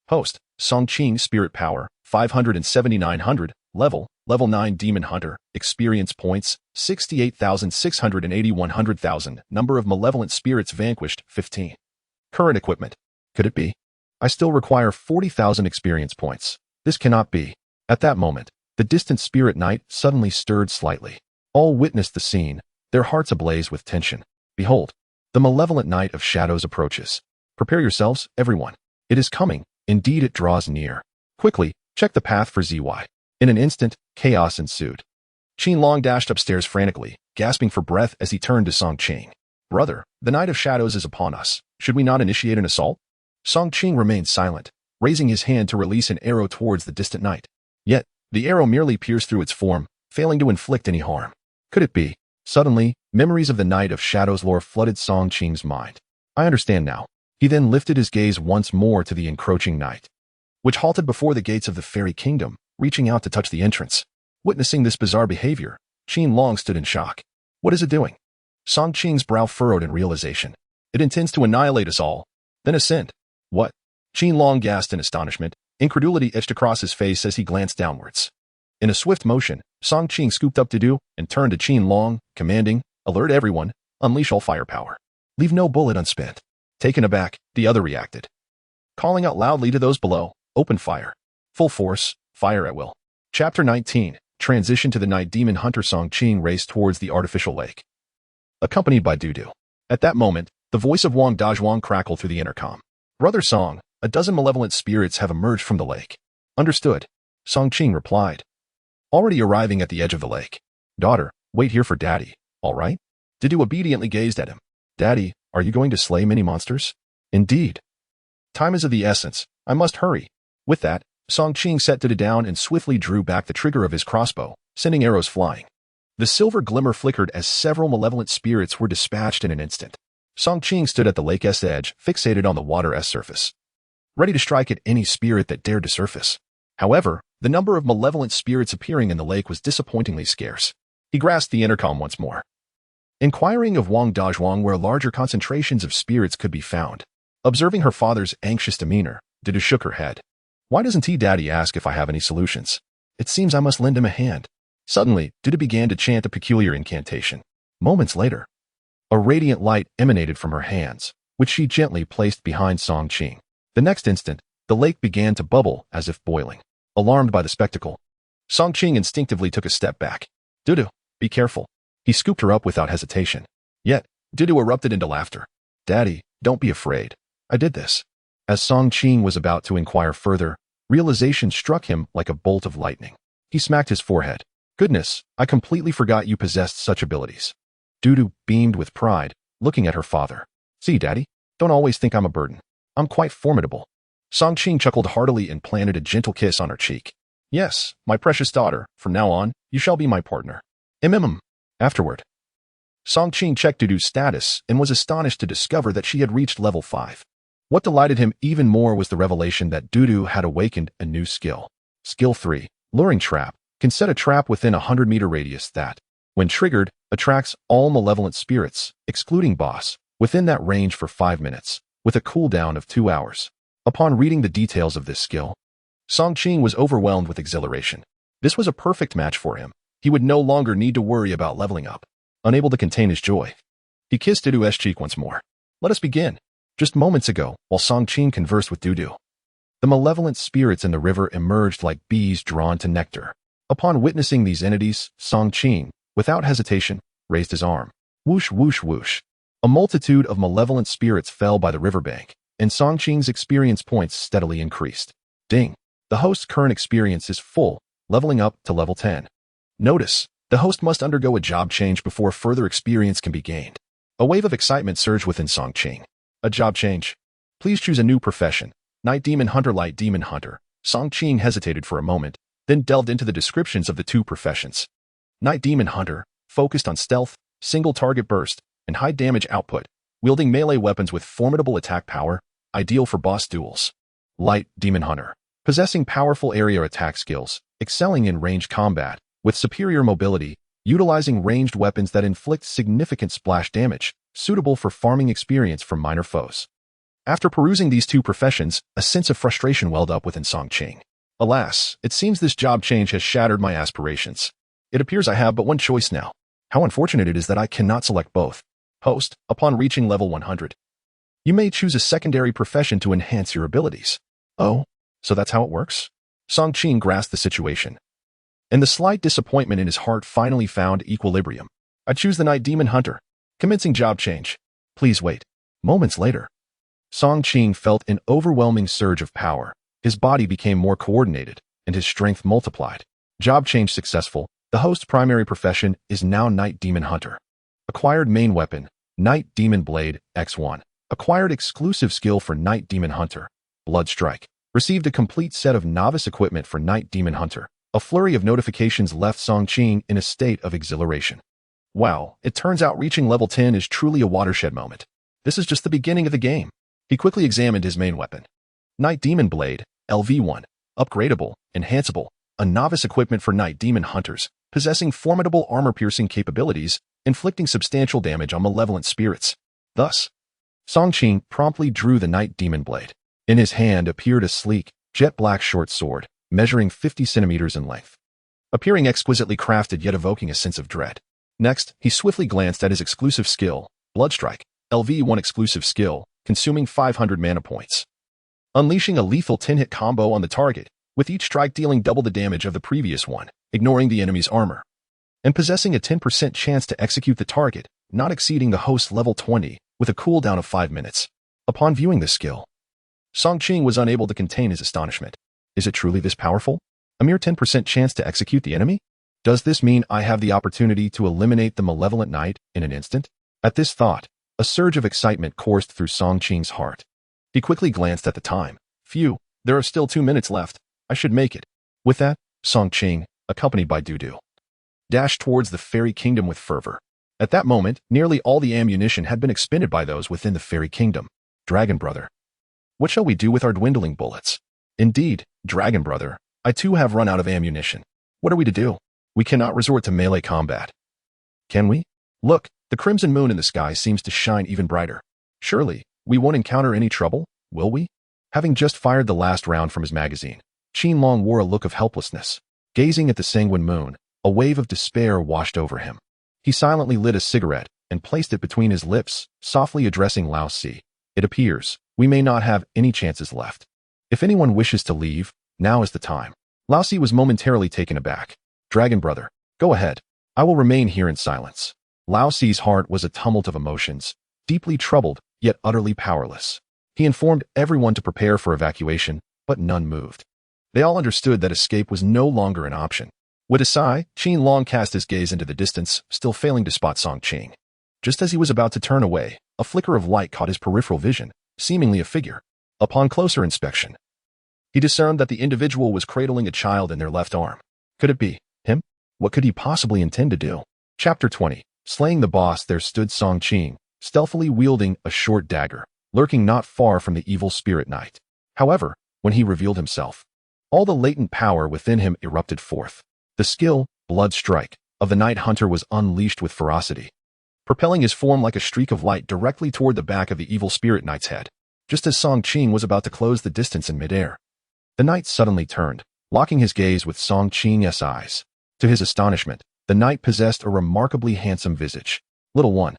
Host, Song Qing Spirit Power, 57900, Level 9 Demon Hunter, Experience Points, 68,680 100,000, Number of Malevolent Spirits Vanquished, 15. Current Equipment. Could it be? I still require 40,000 experience points. This cannot be. At that moment, the distant spirit knight suddenly stirred slightly. All witnessed the scene, their hearts ablaze with tension. Behold, the malevolent knight of shadows approaches. Prepare yourselves, everyone. It is coming. Indeed, it draws near. Quickly, check the path for ZY. In an instant, chaos ensued. Qin Long dashed upstairs frantically, gasping for breath as he turned to Song Qing. Brother, the Night of Shadows is upon us. Should we not initiate an assault? Song Qing remained silent, raising his hand to release an arrow towards the distant knight. Yet, the arrow merely pierced through its form, failing to inflict any harm. Could it be? Suddenly, memories of the Night of Shadows lore flooded Song Qing's mind. I understand now. He then lifted his gaze once more to the encroaching night, which halted before the gates of the fairy kingdom, reaching out to touch the entrance. Witnessing this bizarre behavior, Qin Long stood in shock. What is it doing? Song Qing's brow furrowed in realization. It intends to annihilate us all, then ascend. What? Qin Long gasped in astonishment. Incredulity etched across his face as he glanced downwards. In a swift motion, Song Qing scooped up Dudu and turned to Qin Long, commanding, "Alert everyone, unleash all firepower. Leave no bullet unspent." Taken aback, the other reacted. Calling out loudly to those below, "Open fire. Full force, fire at will." Chapter 19, Transition to the Night Demon Hunter. Song Qing raced towards the artificial lake, accompanied by Dudu. At that moment, the voice of Wang Dazhuang crackled through the intercom. "Brother Song, a dozen malevolent spirits have emerged from the lake." "Understood," Song Qing replied. Already arriving at the edge of the lake. "Daughter, wait here for Daddy, all right?" Dudu obediently gazed at him. "Daddy, are you going to slay many monsters?" "Indeed." "Time is of the essence. I must hurry." With that, Song Qing set Dudu down and swiftly drew back the trigger of his crossbow, sending arrows flying. The silver glimmer flickered as several malevolent spirits were dispatched in an instant. Song Qing stood at the lake's edge, fixated on the water's surface, ready to strike at any spirit that dared to surface. However, the number of malevolent spirits appearing in the lake was disappointingly scarce. He grasped the intercom once more, inquiring of Wang Dazhuang where larger concentrations of spirits could be found. Observing her father's anxious demeanor, Dudu shook her head. "Why doesn't Daddy ask if I have any solutions? It seems I must lend him a hand." Suddenly, Dudu began to chant a peculiar incantation. Moments later, a radiant light emanated from her hands, which she gently placed behind Song Qing. The next instant, the lake began to bubble as if boiling. Alarmed by the spectacle, Song Qing instinctively took a step back. "Dudu, be careful." He scooped her up without hesitation. Yet, Dudu erupted into laughter. "Daddy, don't be afraid. I did this." As Song Qing was about to inquire further, realization struck him like a bolt of lightning. He smacked his forehead. "Goodness, I completely forgot you possessed such abilities." Dudu beamed with pride, looking at her father. "See, Daddy, don't always think I'm a burden. I'm quite formidable." Song Qing chuckled heartily and planted a gentle kiss on her cheek. "Yes, my precious daughter, from now on, you shall be my partner." Afterward, Song Qing checked Dudu's status and was astonished to discover that she had reached level 5. What delighted him even more was the revelation that Dudu had awakened a new skill. Skill 3, Luring Trap, can set a trap within a 100-meter radius that, when triggered, attracts all malevolent spirits, excluding boss, within that range for 5 minutes, with a cooldown of 2 hours. Upon reading the details of this skill, Song Qing was overwhelmed with exhilaration. This was a perfect match for him. He would no longer need to worry about leveling up. Unable to contain his joy, he kissed Dudu's cheek once more. "Let us begin." Just moments ago, while Song Qing conversed with Dudu, the malevolent spirits in the river emerged like bees drawn to nectar. Upon witnessing these entities, Song Qing, without hesitation, raised his arm. Whoosh, whoosh, whoosh. A multitude of malevolent spirits fell by the riverbank, and Song Qing's experience points steadily increased. Ding. The host's current experience is full, leveling up to level 10. Notice, the host must undergo a job change before further experience can be gained. A wave of excitement surged within Song Qing. A job change. Please choose a new profession. Night Demon Hunter, Light Demon Hunter. Song Qing hesitated for a moment, then delved into the descriptions of the two professions. Night Demon Hunter, focused on stealth, single target burst, and high damage output, wielding melee weapons with formidable attack power, ideal for boss duels. Light Demon Hunter, possessing powerful area attack skills, excelling in ranged combat, with superior mobility, utilizing ranged weapons that inflict significant splash damage, suitable for farming experience from minor foes. After perusing these two professions, a sense of frustration welled up within Song Qing. Alas, it seems this job change has shattered my aspirations. It appears I have but one choice now. How unfortunate it is that I cannot select both. Host, upon reaching level 100, you may choose a secondary profession to enhance your abilities. Oh, so that's how it works? Song Qing grasped the situation, and the slight disappointment in his heart finally found equilibrium. I choose the Night Demon Hunter. Commencing job change. Please wait. Moments later, Song Qing felt an overwhelming surge of power. His body became more coordinated, and his strength multiplied. Job change successful. The host's primary profession is now Night Demon Hunter. Acquired main weapon, Night Demon Blade, X1. Acquired exclusive skill for Night Demon Hunter, Blood Strike. Received a complete set of novice equipment for Night Demon Hunter. A flurry of notifications left Song Qing in a state of exhilaration. Wow, it turns out reaching level 10 is truly a watershed moment. This is just the beginning of the game. He quickly examined his main weapon. Night Demon Blade, LV1. Upgradable, enhanceable, a novice equipment for Night Demon Hunters, possessing formidable armor-piercing capabilities, inflicting substantial damage on malevolent spirits. Thus, Song Qing promptly drew the night demon blade. In his hand appeared a sleek, jet-black short sword, measuring 50 centimeters in length, appearing exquisitely crafted yet evoking a sense of dread. Next, he swiftly glanced at his exclusive skill, Bloodstrike, LV1 exclusive skill, consuming 500 mana points. Unleashing a lethal 10-hit combo on the target, with each strike dealing double the damage of the previous one, ignoring the enemy's armor. And possessing a 10% chance to execute the target, not exceeding the host level 20, with a cooldown of 5 minutes. Upon viewing this skill, Song Qing was unable to contain his astonishment. Is it truly this powerful? A mere 10% chance to execute the enemy? Does this mean I have the opportunity to eliminate the malevolent knight in an instant? At this thought, a surge of excitement coursed through Song Qing's heart. He quickly glanced at the time. Phew, there are still 2 minutes left. I should make it. With that, Song Qing, accompanied by Dudu, dashed towards the fairy kingdom with fervor. At that moment, nearly all the ammunition had been expended by those within the fairy kingdom. Dragon brother, what shall we do with our dwindling bullets? Indeed, Dragon brother, I too have run out of ammunition. What are we to do? We cannot resort to melee combat. Can we? Look, the crimson moon in the sky seems to shine even brighter. Surely, we won't encounter any trouble, will we? Having just fired the last round from his magazine, Qin Long wore a look of helplessness. Gazing at the sanguine moon, a wave of despair washed over him. He silently lit a cigarette and placed it between his lips, softly addressing Lao Si. It appears we may not have any chances left. If anyone wishes to leave, now is the time. Lao Si was momentarily taken aback. Dragon brother, go ahead. I will remain here in silence. Lao Si's heart was a tumult of emotions, deeply troubled, yet utterly powerless. He informed everyone to prepare for evacuation, but none moved. They all understood that escape was no longer an option. With a sigh, Qin Long cast his gaze into the distance, still failing to spot Song Qing. Just as he was about to turn away, a flicker of light caught his peripheral vision, seemingly a figure. Upon closer inspection, he discerned that the individual was cradling a child in their left arm. Could it be him? What could he possibly intend to do? Chapter 20. Slaying the boss. There stood Song Qing, stealthily wielding a short dagger, lurking not far from the evil spirit knight. However, when he revealed himself, all the latent power within him erupted forth. The skill, Blood Strike, of the Night Hunter was unleashed with ferocity, propelling his form like a streak of light directly toward the back of the evil spirit knight's head. Just as Song Qing was about to close the distance in midair, the knight suddenly turned, locking his gaze with Song Qing's eyes. To his astonishment, the knight possessed a remarkably handsome visage. Little one,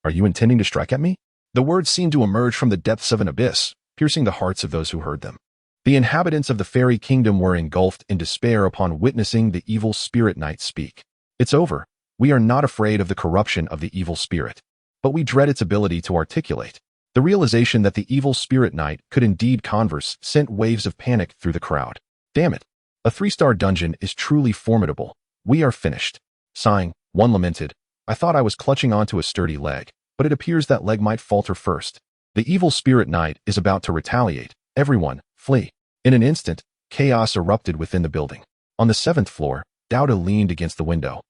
are you intending to strike at me? The words seemed to emerge from the depths of an abyss, piercing the hearts of those who heard them. The inhabitants of the fairy kingdom were engulfed in despair upon witnessing the evil spirit knight speak. It's over. We are not afraid of the corruption of the evil spirit, but we dread its ability to articulate. The realization that the evil spirit knight could indeed converse sent waves of panic through the crowd. Damn it. A 3-star dungeon is truly formidable. We are finished. Sighing, one lamented, I thought I was clutching onto a sturdy leg, but it appears that leg might falter first. The evil spirit knight is about to retaliate. Everyone, flee. In an instant, chaos erupted within the building. On the 7th floor, Dudu leaned against the window,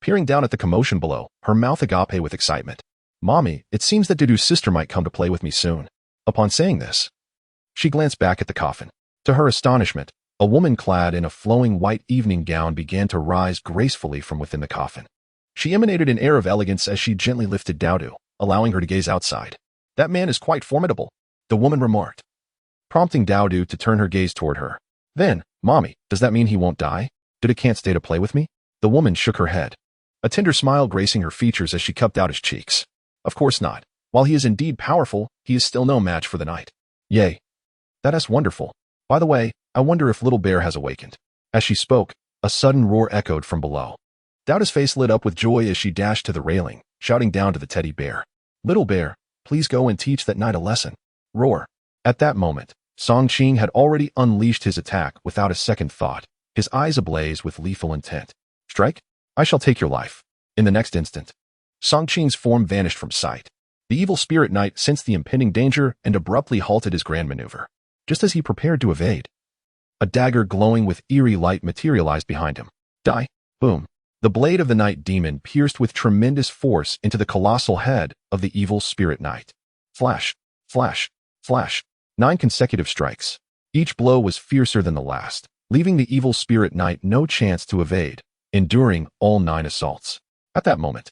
peering down at the commotion below, her mouth agape with excitement. Mommy, it seems that Dudu's sister might come to play with me soon. Upon saying this, she glanced back at the coffin. To her astonishment, a woman clad in a flowing white evening gown began to rise gracefully from within the coffin. She emanated an air of elegance as she gently lifted Dudu, allowing her to gaze outside. That man is quite formidable, the woman remarked, prompting Dudu to turn her gaze toward her. Then, Mommy, does that mean he won't die? Dudu can't stay to play with me? The woman shook her head, a tender smile gracing her features as she cupped out his cheeks. Of course not. While he is indeed powerful, he is still no match for the knight. Yay. That is wonderful. By the way, I wonder if Little Bear has awakened. As she spoke, a sudden roar echoed from below. Dudu's face lit up with joy as she dashed to the railing, shouting down to the teddy bear. Little Bear, please go and teach that knight a lesson. Roar. At that moment, Song Qing had already unleashed his attack without a second thought, his eyes ablaze with lethal intent. Strike? I shall take your life. In the next instant, Song Qing's form vanished from sight. The evil spirit knight sensed the impending danger and abruptly halted his grand maneuver. Just as he prepared to evade, a dagger glowing with eerie light materialized behind him. Die. Boom. The blade of the night demon pierced with tremendous force into the colossal head of the evil spirit knight. Flash. Flash. Flash. 9 consecutive strikes. Each blow was fiercer than the last, leaving the evil spirit knight no chance to evade, enduring all 9 assaults. At that moment,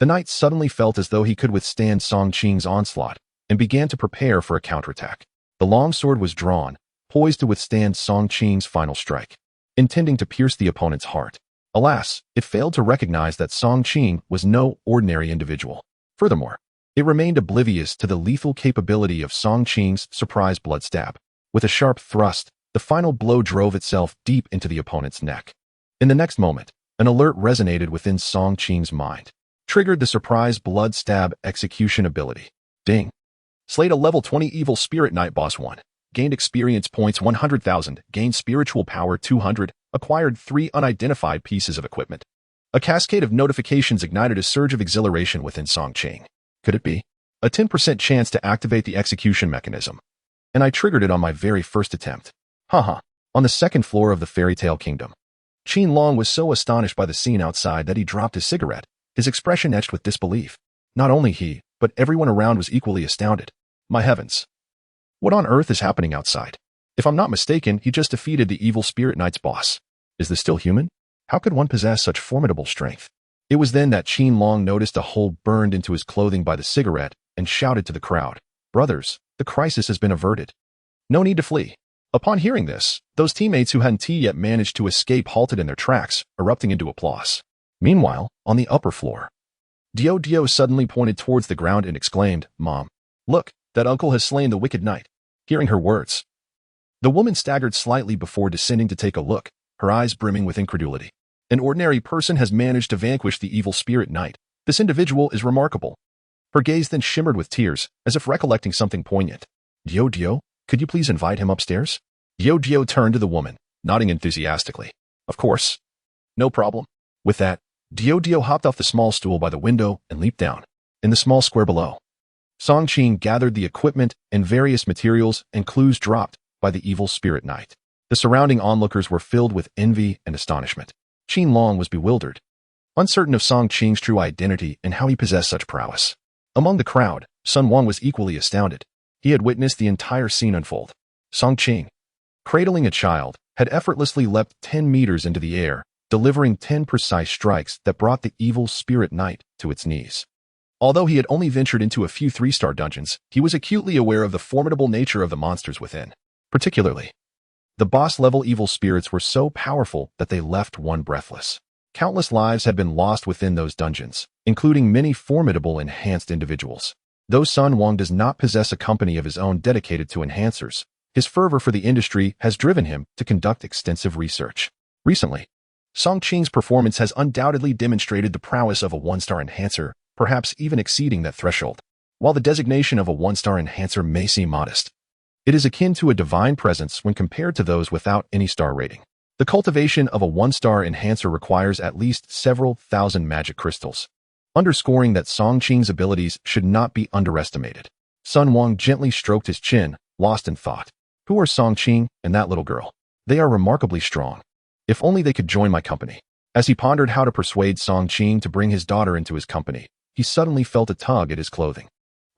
The knight suddenly felt as though he could withstand Song Qing's onslaught and began to prepare for a counterattack. The long sword was drawn, poised to withstand Song Qing's final strike, intending to pierce the opponent's heart. Alas, it failed to recognize that Song Qing was no ordinary individual. Furthermore, it remained oblivious to the lethal capability of Song Qing's surprise blood stab. With a sharp thrust, the final blow drove itself deep into the opponent's neck. In the next moment, an alert resonated within Song Qing's mind. Triggered the surprise blood stab execution ability. Ding. Slayed a level 20 evil spirit knight boss 1. Gained experience points 100,000. Gained spiritual power 200. Acquired 3 unidentified pieces of equipment. A cascade of notifications ignited a surge of exhilaration within Song Qing. Could it be? A 10% chance to activate the execution mechanism. And I triggered it on my very first attempt. Haha. On the second floor of the fairy tale kingdom. Qin Long was so astonished by the scene outside that he dropped his cigarette, his expression etched with disbelief. Not only he, but everyone around was equally astounded. My heavens. What on earth is happening outside? If I'm not mistaken, he just defeated the evil spirit knight's boss. Is this still human? How could one possess such formidable strength? It was then that Qin Long noticed a hole burned into his clothing by the cigarette and shouted to the crowd, "Brothers, the crisis has been averted. No need to flee." Upon hearing this, those teammates who hadn't yet managed to escape halted in their tracks, erupting into applause. Meanwhile, on the upper floor, Dio suddenly pointed towards the ground and exclaimed, "Mom, look, that uncle has slain the wicked knight." Hearing her words, the woman staggered slightly before descending to take a look, her eyes brimming with incredulity. An ordinary person has managed to vanquish the evil spirit knight. This individual is remarkable. Her gaze then shimmered with tears, as if recollecting something poignant. Dio, could you please invite him upstairs? Dio turned to the woman, nodding enthusiastically. Of course. No problem. With that, Dio hopped off the small stool by the window and leaped down. In the small square below, Song Qing gathered the equipment and various materials and clues dropped by the evil spirit knight. The surrounding onlookers were filled with envy and astonishment. Qin Long was bewildered, uncertain of Song Qing's true identity and how he possessed such prowess. Among the crowd, Sun Wang was equally astounded. He had witnessed the entire scene unfold. Song Qing, cradling a child, had effortlessly leapt 10 meters into the air, delivering 10 precise strikes that brought the evil spirit knight to its knees. Although he had only ventured into a few 3-star dungeons, he was acutely aware of the formidable nature of the monsters within. Particularly, the boss-level evil spirits were so powerful that they left one breathless. Countless lives had been lost within those dungeons, including many formidable enhanced individuals. Though Sun Wang does not possess a company of his own dedicated to enhancers, his fervor for the industry has driven him to conduct extensive research. Recently, Song Qing's performance has undoubtedly demonstrated the prowess of a 1-star enhancer, perhaps even exceeding that threshold. While the designation of a 1-star enhancer may seem modest, it is akin to a divine presence when compared to those without any star rating. The cultivation of a 1-star enhancer requires at least several thousand magic crystals, underscoring that Song Qing's abilities should not be underestimated. Sun Wang gently stroked his chin, lost in thought. Who are Song Qing and that little girl? They are remarkably strong. If only they could join my company. As he pondered how to persuade Song Qing to bring his daughter into his company, he suddenly felt a tug at his clothing.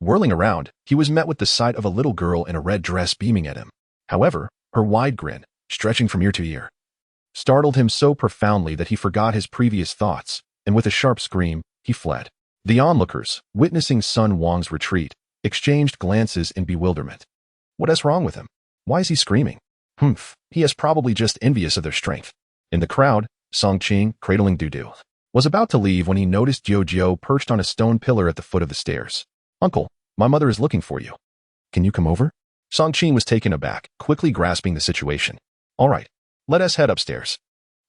Whirling around, he was met with the sight of a little girl in a red dress beaming at him. However, her wide grin, stretching from ear to ear, startled him so profoundly that he forgot his previous thoughts, and with a sharp scream, he fled. The onlookers, witnessing Sun Wang's retreat, exchanged glances in bewilderment. What is wrong with him? Why is he screaming? He is probably just envious of their strength. In the crowd, Song Qing, cradling Dudu, was about to leave when he noticed Dio perched on a stone pillar at the foot of the stairs. Uncle, my mother is looking for you. Can you come over? Song Qing was taken aback, quickly grasping the situation. All right, let us head upstairs.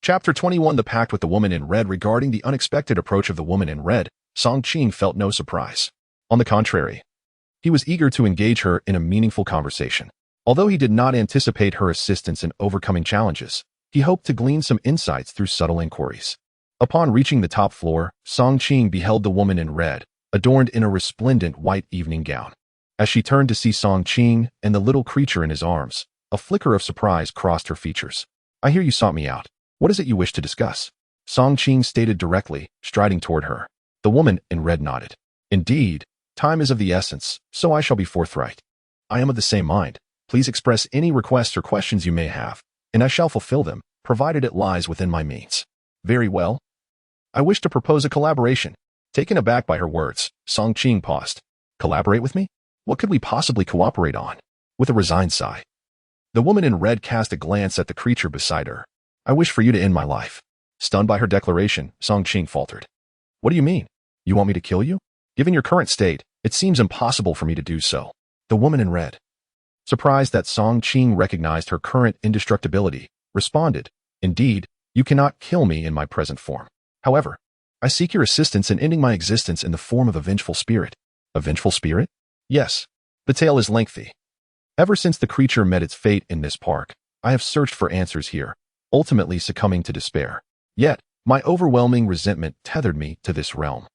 Chapter 21 The Pact with the Woman in Red. Regarding the unexpected approach of the woman in red, Song Qing felt no surprise. On the contrary, he was eager to engage her in a meaningful conversation. Although he did not anticipate her assistance in overcoming challenges, he hoped to glean some insights through subtle inquiries. Upon reaching the top floor, Song Qing beheld the woman in red, adorned in a resplendent white evening gown. As she turned to see Song Qing and the little creature in his arms, a flicker of surprise crossed her features. I hear you sought me out. What is it you wish to discuss? Song Qing stated directly, striding toward her. The woman in red nodded. Indeed, time is of the essence, so I shall be forthright. I am of the same mind. Please express any requests or questions you may have, and I shall fulfill them, provided it lies within my means. Very well. I wish to propose a collaboration. Taken aback by her words, Song Qing paused. Collaborate with me? What could we possibly cooperate on? With a resigned sigh, the woman in red cast a glance at the creature beside her. I wish for you to end my life. Stunned by her declaration, Song Qing faltered. What do you mean? You want me to kill you? Given your current state, it seems impossible for me to do so. The woman in red, surprised that Song Qing recognized her current indestructibility, responded, Indeed, you cannot kill me in my present form. However, I seek your assistance in ending my existence in the form of a vengeful spirit. A vengeful spirit? Yes. The tale is lengthy. Ever since the creature met its fate in this park, I have searched for answers here, ultimately succumbing to despair. Yet, my overwhelming resentment tethered me to this realm,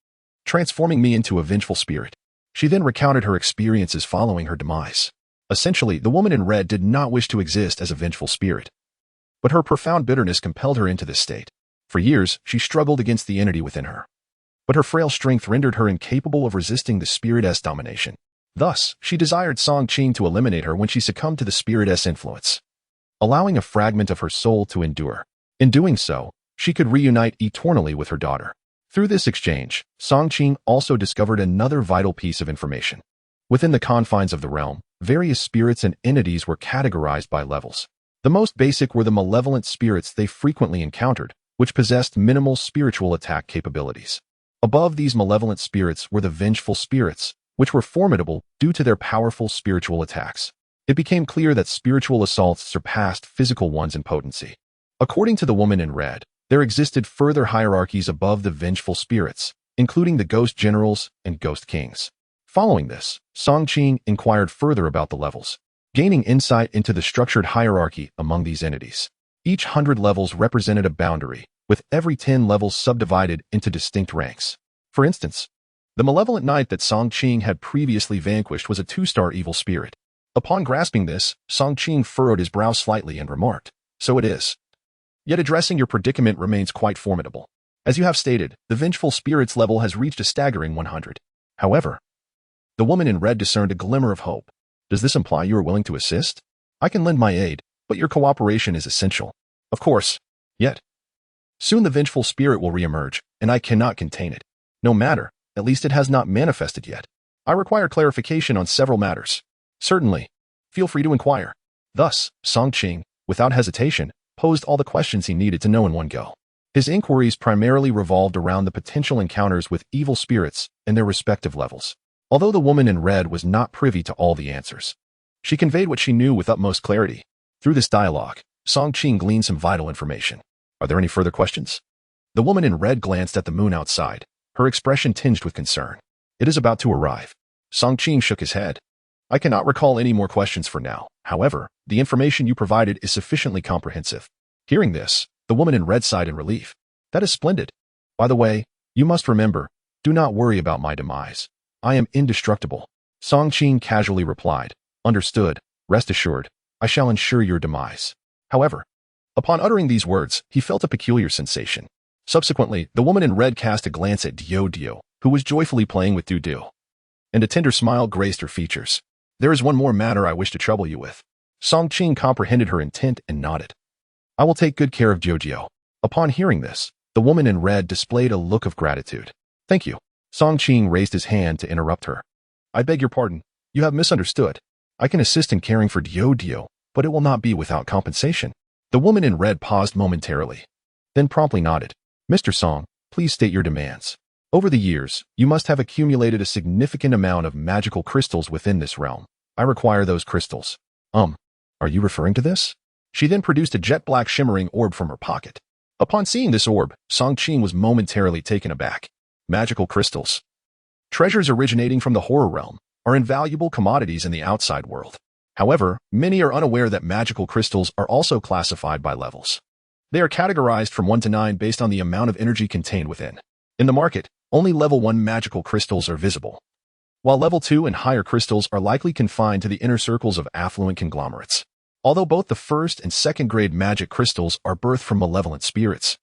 transforming me into a vengeful spirit. She then recounted her experiences following her demise. Essentially, the woman in red did not wish to exist as a vengeful spirit, but her profound bitterness compelled her into this state. For years, she struggled against the entity within her, but her frail strength rendered her incapable of resisting the spirit's domination. Thus, she desired Song Qing to eliminate her when she succumbed to the spirit's influence, allowing a fragment of her soul to endure. In doing so, she could reunite eternally with her daughter. Through this exchange, Song Qing also discovered another vital piece of information. Within the confines of the realm, various spirits and entities were categorized by levels. The most basic were the malevolent spirits they frequently encountered, which possessed minimal spiritual attack capabilities. Above these malevolent spirits were the vengeful spirits, which were formidable due to their powerful spiritual attacks. It became clear that spiritual assaults surpassed physical ones in potency. According to the woman in red, there existed further hierarchies above the vengeful spirits, including the ghost generals and ghost kings. Following this, Song Qing inquired further about the levels, gaining insight into the structured hierarchy among these entities. Each 100 levels represented a boundary, with every 10 levels subdivided into distinct ranks. For instance, the malevolent knight that Song Qing had previously vanquished was a 2-star evil spirit. Upon grasping this, Song Qing furrowed his brow slightly and remarked, So it is. Yet addressing your predicament remains quite formidable. As you have stated, the vengeful spirit's level has reached a staggering 100. However, the woman in red discerned a glimmer of hope. Does this imply you are willing to assist? I can lend my aid, but your cooperation is essential. Of course. Yet, soon the vengeful spirit will reemerge, and I cannot contain it. No matter, at least it has not manifested yet. I require clarification on several matters. Certainly. Feel free to inquire. Thus, Song Qing, without hesitation, posed all the questions he needed to know in one go. His inquiries primarily revolved around the potential encounters with evil spirits and their respective levels. Although the woman in red was not privy to all the answers, she conveyed what she knew with utmost clarity. Through this dialogue, Song Qing gleaned some vital information. Are there any further questions? The woman in red glanced at the moon outside, her expression tinged with concern. It is about to arrive. Song Qing shook his head. I cannot recall any more questions for now. However, the information you provided is sufficiently comprehensive. Hearing this, the woman in red sighed in relief. That is splendid. By the way, you must remember, do not worry about my demise. I am indestructible. Song Qing casually replied. Understood. Rest assured, I shall ensure your demise. However, upon uttering these words, he felt a peculiar sensation. Subsequently, the woman in red cast a glance at Dudu, who was joyfully playing with Dudu, and a tender smile graced her features. There is one more matter I wish to trouble you with. Song Qing comprehended her intent and nodded. I will take good care of Jojo. Upon hearing this, the woman in red displayed a look of gratitude. Thank you. Song Qing raised his hand to interrupt her. I beg your pardon. You have misunderstood. I can assist in caring for Dudu, but it will not be without compensation. The woman in red paused momentarily, then promptly nodded. Mr. Song, please state your demands. Over the years, you must have accumulated a significant amount of magical crystals within this realm. I require those crystals. Are you referring to this? She then produced a jet black shimmering orb from her pocket. Upon seeing this orb, Song Qing was momentarily taken aback. Magical crystals, treasures originating from the horror realm, are invaluable commodities in the outside world. However, many are unaware that magical crystals are also classified by levels. They are categorized from 1 to 9 based on the amount of energy contained within. In the market, only level 1 magical crystals are visible, while level 2 and higher crystals are likely confined to the inner circles of affluent conglomerates. Although both the first and second grade magic crystals are birthed from malevolent spirits,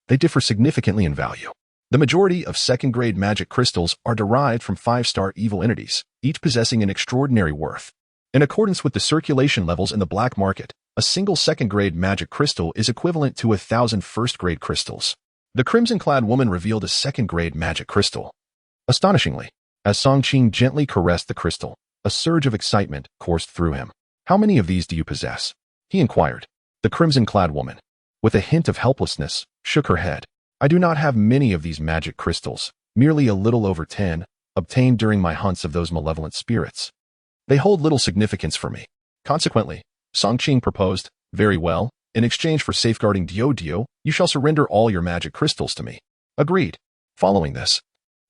they differ significantly in value. The majority of second-grade magic crystals are derived from 5-star evil entities, each possessing an extraordinary worth. In accordance with the circulation levels in the black market, a single second-grade magic crystal is equivalent to 1,000 first-grade crystals. The crimson-clad woman revealed a second-grade magic crystal. Astonishingly, as Song Qing gently caressed the crystal, a surge of excitement coursed through him. "How many of these do you possess?" he inquired. The crimson-clad woman, with a hint of helplessness, shook her head. "I do not have many of these magic crystals, merely a little over 10, obtained during my hunts of those malevolent spirits. They hold little significance for me." Consequently, Song Qing proposed, "Very well, in exchange for safeguarding Dudu, you shall surrender all your magic crystals to me." Agreed. Following this,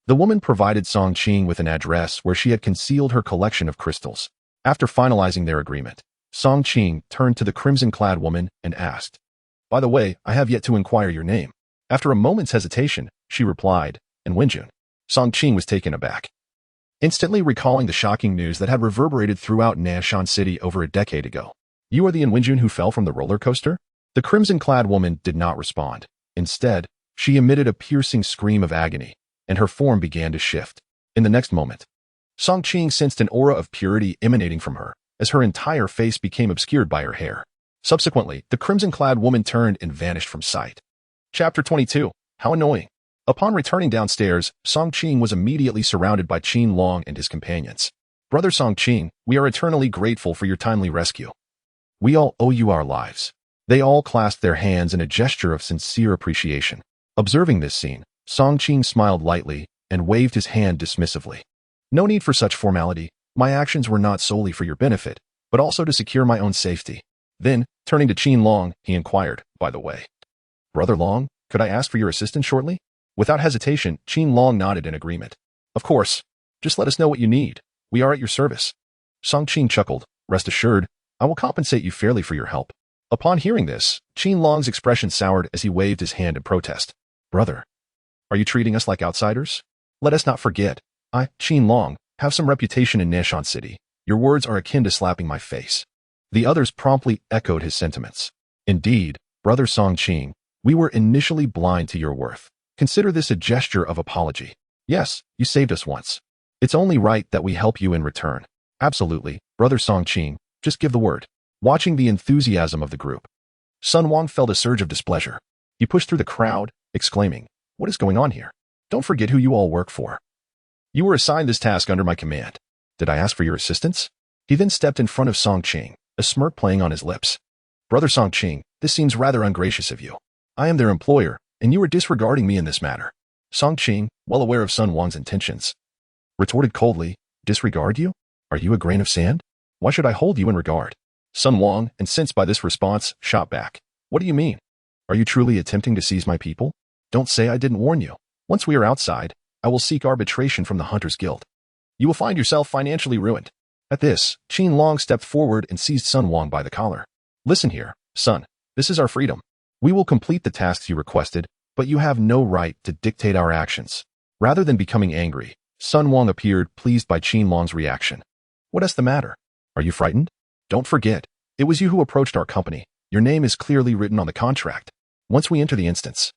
the woman provided Song Qing with an address where she had concealed her collection of crystals. After finalizing their agreement, Song Qing turned to the crimson-clad woman and asked, "By the way, I have yet to inquire your name." After a moment's hesitation, she replied, "And Wenjun." Song Qing was taken aback, instantly recalling the shocking news that had reverberated throughout Nashan City over a decade ago. "You are the Wenjun who fell from the roller coaster?" The crimson-clad woman did not respond. Instead, she emitted a piercing scream of agony, and her form began to shift. In the next moment, Song Qing sensed an aura of purity emanating from her, as her entire face became obscured by her hair. Subsequently, the crimson-clad woman turned and vanished from sight. Chapter 22. How annoying. Upon returning downstairs, Song Qing was immediately surrounded by Qin Long and his companions. "Brother Song Qing, we are eternally grateful for your timely rescue. We all owe you our lives." They all clasped their hands in a gesture of sincere appreciation. Observing this scene, Song Qing smiled lightly and waved his hand dismissively. "No need for such formality. My actions were not solely for your benefit, but also to secure my own safety." Then, turning to Qin Long, he inquired, "By the way, Brother Long, could I ask for your assistance shortly?" Without hesitation, Qin Long nodded in agreement. "Of course. Just let us know what you need. We are at your service." Song Qing chuckled. "Rest assured, I will compensate you fairly for your help." Upon hearing this, Qin Long's expression soured as he waved his hand in protest. "Brother, are you treating us like outsiders? Let us not forget, I, Qin Long, have some reputation in Nashan City. Your words are akin to slapping my face." The others promptly echoed his sentiments. "Indeed, Brother Song Qing, we were initially blind to your worth. Consider this a gesture of apology. Yes, you saved us once. It's only right that we help you in return." "Absolutely, Brother Song Qing, just give the word." Watching the enthusiasm of the group, Sun Wang felt a surge of displeasure. He pushed through the crowd, exclaiming, "What is going on here? Don't forget who you all work for. You were assigned this task under my command. Did I ask for your assistance?" He then stepped in front of Song Qing, a smirk playing on his lips. "Brother Song Qing, this seems rather ungracious of you. I am their employer, and you are disregarding me in this matter." Song Qing, well aware of Sun Wang's intentions, retorted coldly, "Disregard you? Are you a grain of sand? Why should I hold you in regard?" Sun Wang, incensed by this response, shot back. "What do you mean? Are you truly attempting to seize my people? Don't say I didn't warn you. Once we are outside, I will seek arbitration from the Hunters Guild. You will find yourself financially ruined." At this, Qin Long stepped forward and seized Sun Wang by the collar. "Listen here, son. This is our freedom. We will complete the tasks you requested, but you have no right to dictate our actions." Rather than becoming angry, Sun Wang appeared pleased by Qin Long's reaction. "What is the matter? Are you frightened? Don't forget, it was you who approached our company. Your name is clearly written on the contract. Once we enter the instance,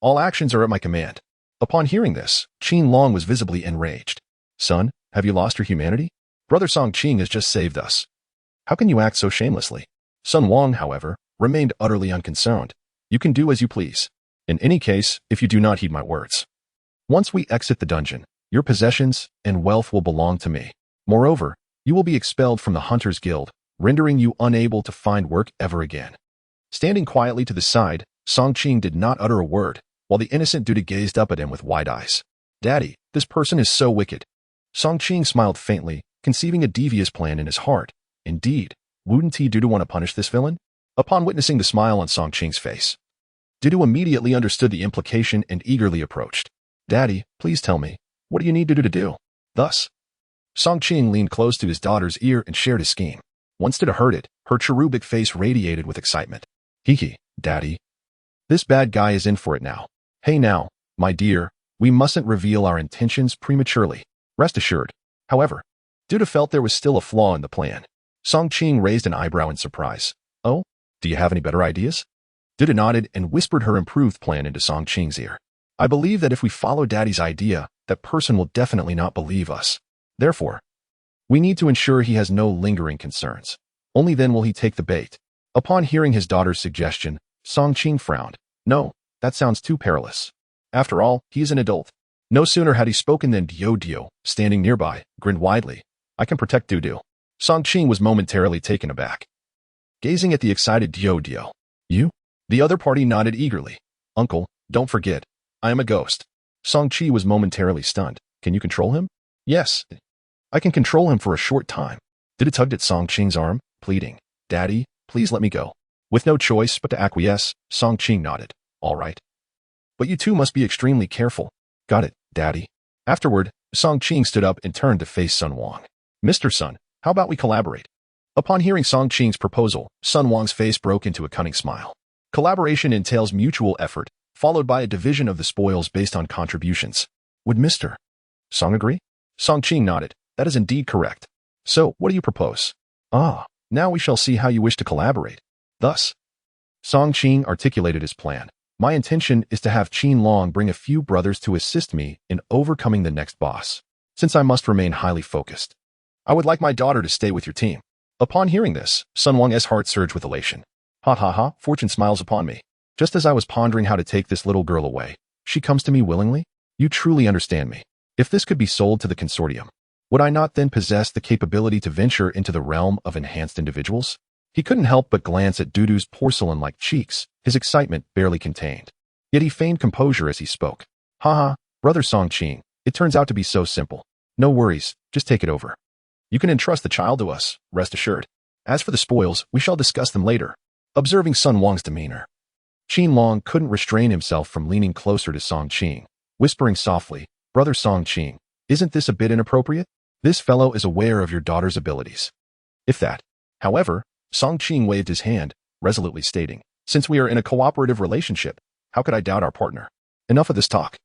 all actions are at my command." Upon hearing this, Qin Long was visibly enraged. "Son, have you lost your humanity? Brother Song Qing has just saved us. How can you act so shamelessly?" Sun Wang, however, remained utterly unconcerned. "You can do as you please. In any case, if you do not heed my words. Once we exit the dungeon, your possessions and wealth will belong to me. Moreover, you will be expelled from the Hunters Guild, rendering you unable to find work ever again." Standing quietly to the side, Song Qing did not utter a word, while the innocent Dudu gazed up at him with wide eyes. "Daddy, this person is so wicked." Song Qing smiled faintly, conceiving a devious plan in his heart. Indeed, wouldn't Dudu want to punish this villain? Upon witnessing the smile on Song Qing's face, Dudu immediately understood the implication and eagerly approached. "Daddy, please tell me, what do you need Dudu to do?" Thus, Song Qing leaned close to his daughter's ear and shared his scheme. Once Dudu heard it, her cherubic face radiated with excitement. "Hee, Daddy. This bad guy is in for it now. Hey now, my dear, we mustn't reveal our intentions prematurely. Rest assured." However, Dudu felt there was still a flaw in the plan. Song Qing raised an eyebrow in surprise. "Oh, do you have any better ideas?" Dudu nodded and whispered her improved plan into Song Qing's ear. "I believe that if we follow Daddy's idea, that person will definitely not believe us. Therefore, we need to ensure he has no lingering concerns. Only then will he take the bait." Upon hearing his daughter's suggestion, Song Qing frowned. "No, That sounds too perilous. After all, he is an adult. No sooner had he spoken than Dudu, standing nearby, grinned widely. I can protect Dudu. Song Qing was momentarily taken aback, gazing at the excited Dudu. You? The other party nodded eagerly. Uncle, don't forget, I am a ghost. Song Qi was momentarily stunned. Can you control him? Yes. I can control him for a short time. Dudu tugged at Song Qing's arm, pleading, Daddy, please let me go. With no choice but to acquiesce, Song Qing nodded. All right. But you two must be extremely careful. Got it, Daddy. Afterward, Song Qing stood up and turned to face Sun Wang. Mr. Sun, how about we collaborate? Upon hearing Song Qing's proposal, Sun Wang's face broke into a cunning smile. Collaboration entails mutual effort, followed by a division of the spoils based on contributions. Would Mr. Song agree? Song Qing nodded. That is indeed correct. So, what do you propose? Now we shall see how you wish to collaborate. Thus, Song Qing articulated his plan. My intention is to have Qin Long bring a few brothers to assist me in overcoming the next boss, since I must remain highly focused. I would like my daughter to stay with your team. Upon hearing this, Sun Wang's heart surged with elation. Ha ha ha, fortune smiles upon me. Just as I was pondering how to take this little girl away, she comes to me willingly? You truly understand me. If this could be sold to the consortium, would I not then possess the capability to venture into the realm of enhanced individuals? He couldn't help but glance at Dudu's porcelain-like cheeks, his excitement barely contained. Yet he feigned composure as he spoke. Haha, brother Song Qing, it turns out to be so simple. No worries, just take it over. You can entrust the child to us, rest assured. As for the spoils, we shall discuss them later. Observing Sun Wang's demeanor, Qin Long couldn't restrain himself from leaning closer to Song Qing, whispering softly, Brother Song Qing, isn't this a bit inappropriate? This fellow is aware of your daughter's abilities. If that. However, Song Qing waved his hand, resolutely stating, since we are in a cooperative relationship, how could I doubt our partner? Enough of this talk.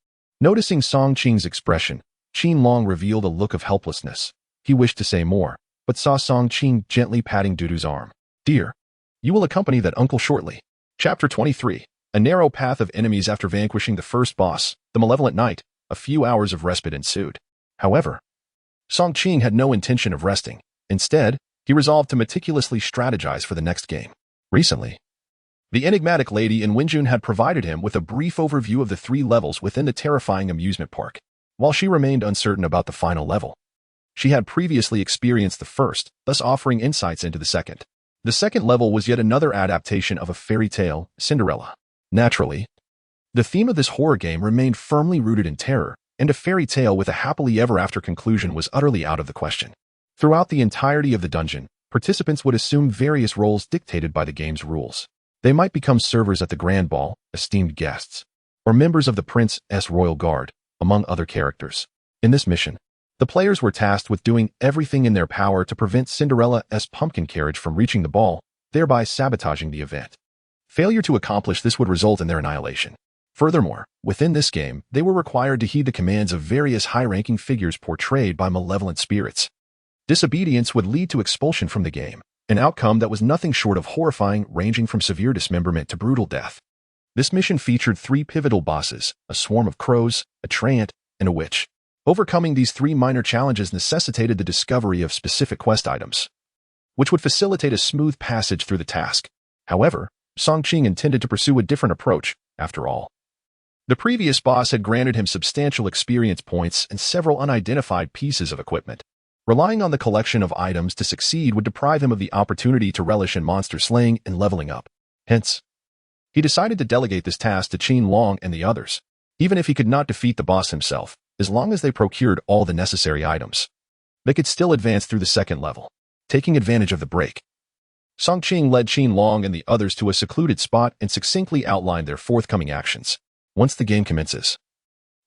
Noticing Song Qing's expression, Qin Long revealed a look of helplessness. He wished to say more, but saw Song Qing gently patting Dudu's arm. Dear, you will accompany that uncle shortly. Chapter 23. A narrow path of enemies after vanquishing the first boss, the malevolent knight. A few hours of respite ensued. However, Song Qing had no intention of resting. Instead, he resolved to meticulously strategize for the next game. Recently, the enigmatic lady in Wenjun had provided him with a brief overview of the 3 levels within the terrifying amusement park. While she remained uncertain about the final level, she had previously experienced the first, thus offering insights into the second. The second level was yet another adaptation of a fairy tale, Cinderella. Naturally, the theme of this horror game remained firmly rooted in terror, and a fairy tale with a happily ever after conclusion was utterly out of the question. Throughout the entirety of the dungeon, participants would assume various roles dictated by the game's rules. They might become servers at the Grand Ball, esteemed guests, or members of the Prince's Royal Guard, among other characters. In this mission, the players were tasked with doing everything in their power to prevent Cinderella's pumpkin carriage from reaching the ball, thereby sabotaging the event. Failure to accomplish this would result in their annihilation. Furthermore, within this game, they were required to heed the commands of various high-ranking figures portrayed by malevolent spirits. Disobedience would lead to expulsion from the game, an outcome that was nothing short of horrifying, ranging from severe dismemberment to brutal death. This mission featured 3 pivotal bosses, a swarm of crows, a treant, and a witch. Overcoming these 3 minor challenges necessitated the discovery of specific quest items, which would facilitate a smooth passage through the task. However, Song Qing intended to pursue a different approach, after all. The previous boss had granted him substantial experience points and several unidentified pieces of equipment. Relying on the collection of items to succeed would deprive him of the opportunity to relish in monster slaying and leveling up. Hence, he decided to delegate this task to Qin Long and the others, even if he could not defeat the boss himself. As long as they procured all the necessary items, they could still advance through the second level. Taking advantage of the break, Song Qing led Qin Long and the others to a secluded spot and succinctly outlined their forthcoming actions. Once the game commences,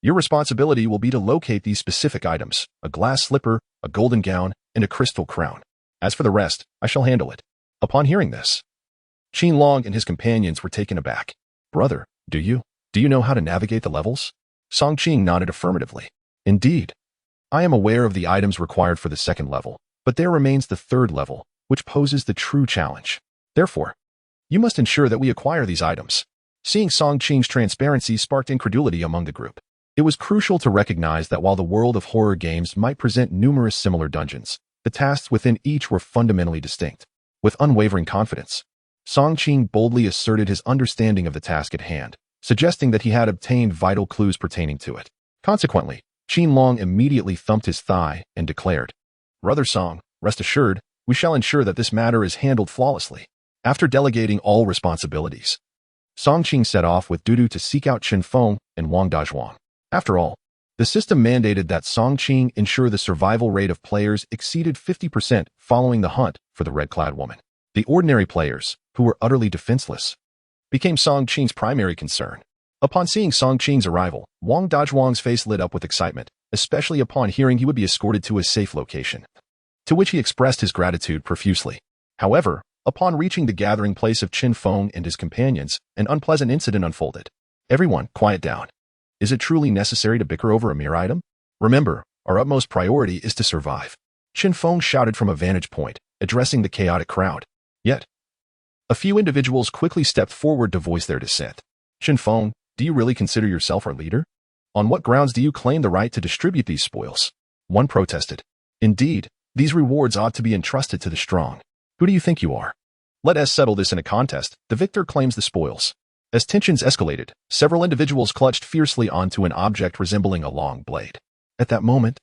your responsibility will be to locate these specific items, a glass slipper, a golden gown, and a crystal crown. As for the rest, I shall handle it. Upon hearing this, Qin Long and his companions were taken aback. Brother, do you know how to navigate the levels? Song Qing nodded affirmatively. Indeed, I am aware of the items required for the second level, but there remains the third level, which poses the true challenge. Therefore, you must ensure that we acquire these items. Seeing Song Qing's transparency sparked incredulity among the group. It was crucial to recognize that while the world of horror games might present numerous similar dungeons, the tasks within each were fundamentally distinct. With unwavering confidence, Song Qing boldly asserted his understanding of the task at hand. suggesting that he had obtained vital clues pertaining to it. Consequently, Qin Long immediately thumped his thigh and declared, "Brother Song, rest assured, we shall ensure that this matter is handled flawlessly." After delegating all responsibilities, Song Qing set off with Dudu to seek out Chen Feng and Wang Dazhuang. After all, the system mandated that Song Qing ensure the survival rate of players exceeded 50% following the hunt for the red-clad woman. The ordinary players, who were utterly defenseless, became Song Qing's primary concern. Upon seeing Song Qing's arrival, Wang Dazhuang's face lit up with excitement, especially upon hearing he would be escorted to a safe location, to which he expressed his gratitude profusely. However, upon reaching the gathering place of Chen Feng and his companions, an unpleasant incident unfolded. "Everyone, quiet down. Is it truly necessary to bicker over a mere item? Remember, our utmost priority is to survive," Chen Feng shouted from a vantage point, addressing the chaotic crowd. Yet, a few individuals quickly stepped forward to voice their dissent. "Chen Feng, do you really consider yourself our leader? On what grounds do you claim the right to distribute these spoils?" One protested. "Indeed, these rewards ought to be entrusted to the strong. Who do you think you are? Let us settle this in a contest. The victor claims the spoils." As tensions escalated, several individuals clutched fiercely onto an object resembling a long blade. At that moment,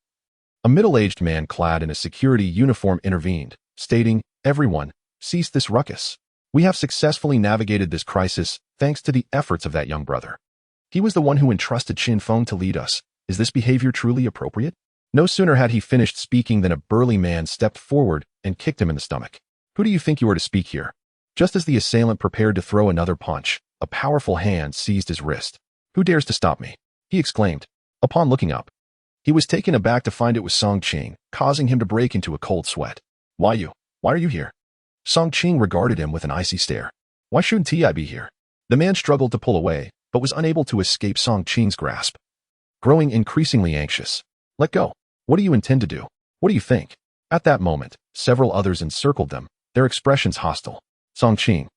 a middle-aged man clad in a security uniform intervened, stating, "Everyone, cease this ruckus. We have successfully navigated this crisis thanks to the efforts of that young brother. He was the one who entrusted Chen Feng to lead us. Is this behavior truly appropriate?" No sooner had he finished speaking than a burly man stepped forward and kicked him in the stomach. "Who do you think you are to speak here?" Just as the assailant prepared to throw another punch, a powerful hand seized his wrist. "Who dares to stop me?" he exclaimed. Upon looking up, he was taken aback to find it was Song Qing, causing him to break into a cold sweat. Why are you here?" Song Qing regarded him with an icy stare. "Why shouldn't I be here?" The man struggled to pull away, but was unable to escape Song Qing's grasp. Growing increasingly anxious, "Let go. What do you intend to do? What do you think?" At that moment, several others encircled them, their expressions hostile. "Song Qing,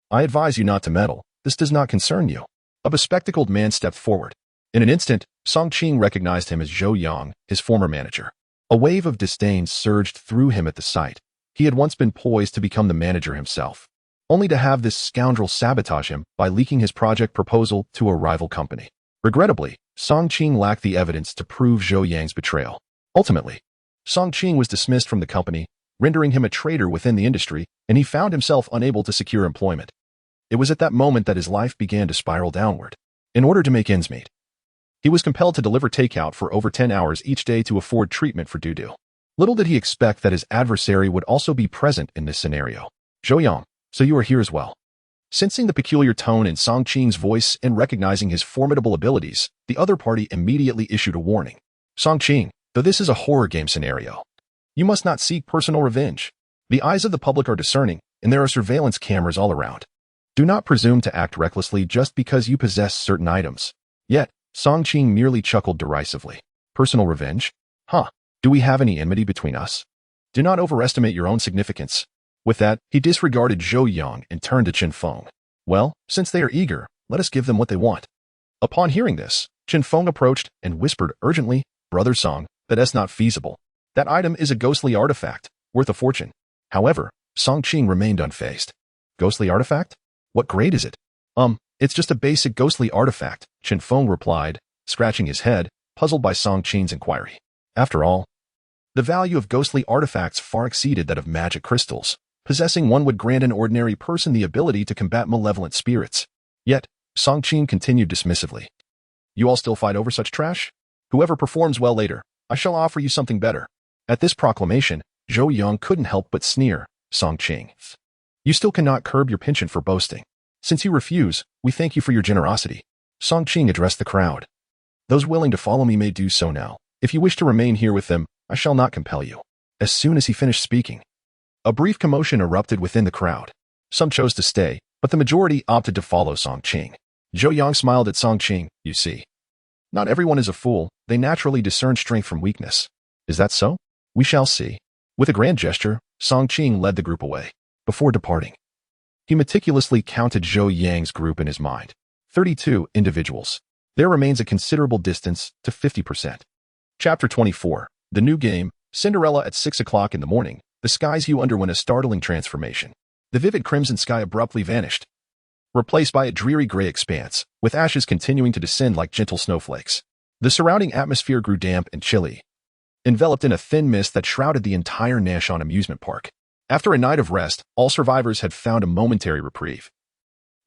I advise you not to meddle. This does not concern you." A bespectacled man stepped forward. In an instant, Song Qing recognized him as Zhou Yang, his former manager. A wave of disdain surged through him at the sight. He had once been poised to become the manager himself, only to have this scoundrel sabotage him by leaking his project proposal to a rival company. Regrettably, Song Qing lacked the evidence to prove Zhou Yang's betrayal. Ultimately, Song Qing was dismissed from the company, rendering him a traitor within the industry, and he found himself unable to secure employment. It was at that moment that his life began to spiral downward. In order to make ends meet, he was compelled to deliver takeout for over 10 hours each day to afford treatment for Dudu. Little did he expect that his adversary would also be present in this scenario. "Zhou Yang, so you are here as well." Sensing the peculiar tone in Song Qing's voice and recognizing his formidable abilities, the other party immediately issued a warning. "Song Qing, though this is a horror game scenario, you must not seek personal revenge. The eyes of the public are discerning, and there are surveillance cameras all around. Do not presume to act recklessly just because you possess certain items." Yet, Song Qing merely chuckled derisively. "Personal revenge? Huh. Do we have any enmity between us? Do not overestimate your own significance." With that, he disregarded Zhou Yang and turned to Chen Feng. "Well, since they are eager, let us give them what they want." Upon hearing this, Chen Feng approached and whispered urgently, "Brother Song, that's not feasible. That item is a ghostly artifact, worth a fortune." However, Song Qing remained unfazed. "Ghostly artifact? What grade is it?" It's just a basic ghostly artifact," Chen Feng replied, scratching his head, puzzled by Song Qing's inquiry. After all, the value of ghostly artifacts far exceeded that of magic crystals. Possessing one would grant an ordinary person the ability to combat malevolent spirits. Yet, Song Qing continued dismissively. "You all still fight over such trash? Whoever performs well later, I shall offer you something better." At this proclamation, Zhou Yang couldn't help but sneer. "Song Qing, you still cannot curb your penchant for boasting. Since you refuse, we thank you for your generosity." Song Qing addressed the crowd. "Those willing to follow me may do so now. If you wish to remain here with them, I shall not compel you." As soon as he finished speaking, a brief commotion erupted within the crowd. Some chose to stay, but the majority opted to follow Song Qing. Zhou Yang smiled at Song Qing. "You see, not everyone is a fool. They naturally discern strength from weakness." "Is that so? We shall see." With a grand gesture, Song Qing led the group away. Before departing, he meticulously counted Zhou Yang's group in his mind. 32 individuals. There remains a considerable distance to 50%. Chapter 24. The New Game. Cinderella. At 6 o'clock in the morning, the sky's hue underwent a startling transformation. The vivid crimson sky abruptly vanished, replaced by a dreary gray expanse, with ashes continuing to descend like gentle snowflakes. The surrounding atmosphere grew damp and chilly, enveloped in a thin mist that shrouded the entire Nashon amusement park. After a night of rest, all survivors had found a momentary reprieve.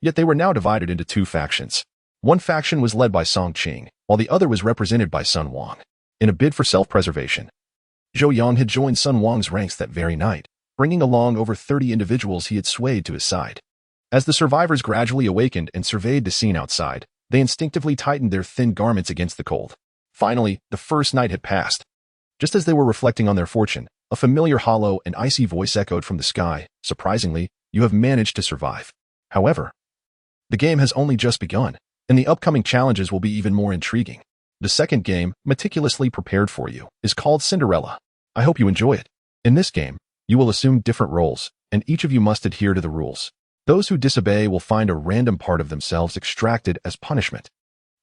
Yet they were now divided into two factions. One faction was led by Song Qing, while the other was represented by Sun Wang. In a bid for self-preservation, Zhou Yang had joined Sun Wang's ranks that very night, bringing along over 30 individuals he had swayed to his side. As the survivors gradually awakened and surveyed the scene outside, they instinctively tightened their thin garments against the cold. Finally, the first night had passed. Just as they were reflecting on their fortune, a familiar hollow and icy voice echoed from the sky. Surprisingly, you have managed to survive. However, the game has only just begun, and the upcoming challenges will be even more intriguing. The second game, meticulously prepared for you, is called Cinderella. I hope you enjoy it. In this game, you will assume different roles, and each of you must adhere to the rules. Those who disobey will find a random part of themselves extracted as punishment.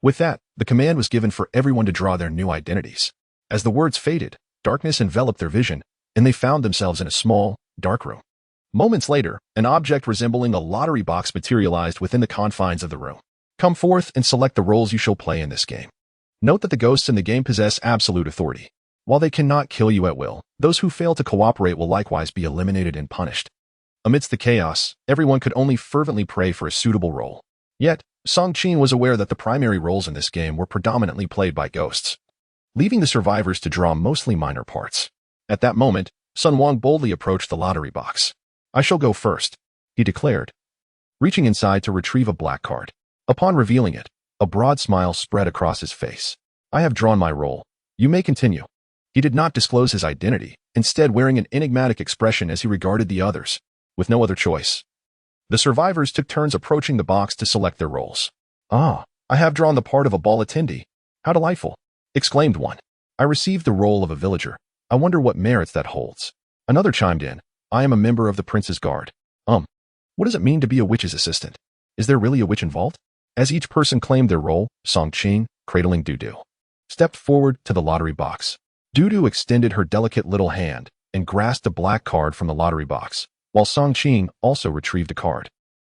With that, the command was given for everyone to draw their new identities. As the words faded, darkness enveloped their vision, and they found themselves in a small, dark room. Moments later, an object resembling a lottery box materialized within the confines of the room. Come forth and select the roles you shall play in this game. Note that the ghosts in the game possess absolute authority. While they cannot kill you at will, those who fail to cooperate will likewise be eliminated and punished. Amidst the chaos, everyone could only fervently pray for a suitable role. Yet, Song Qing was aware that the primary roles in this game were predominantly played by ghosts, leaving the survivors to draw mostly minor parts. At that moment, Sun Wang boldly approached the lottery box. I shall go first, he declared, reaching inside to retrieve a black card. Upon revealing it, a broad smile spread across his face. I have drawn my role. You may continue. He did not disclose his identity, instead wearing an enigmatic expression as he regarded the others. With no other choice, the survivors took turns approaching the box to select their roles. Ah, I have drawn the part of a ball attendee. How delightful, exclaimed one. I received the role of a villager. I wonder what merits that holds. Another chimed in. I am a member of the Prince's Guard. What does it mean to be a witch's assistant? Is there really a witch involved? As each person claimed their role, Song Qing, cradling Dudu, stepped forward to the lottery box. Dudu extended her delicate little hand and grasped a black card from the lottery box, while Song Qing also retrieved a card.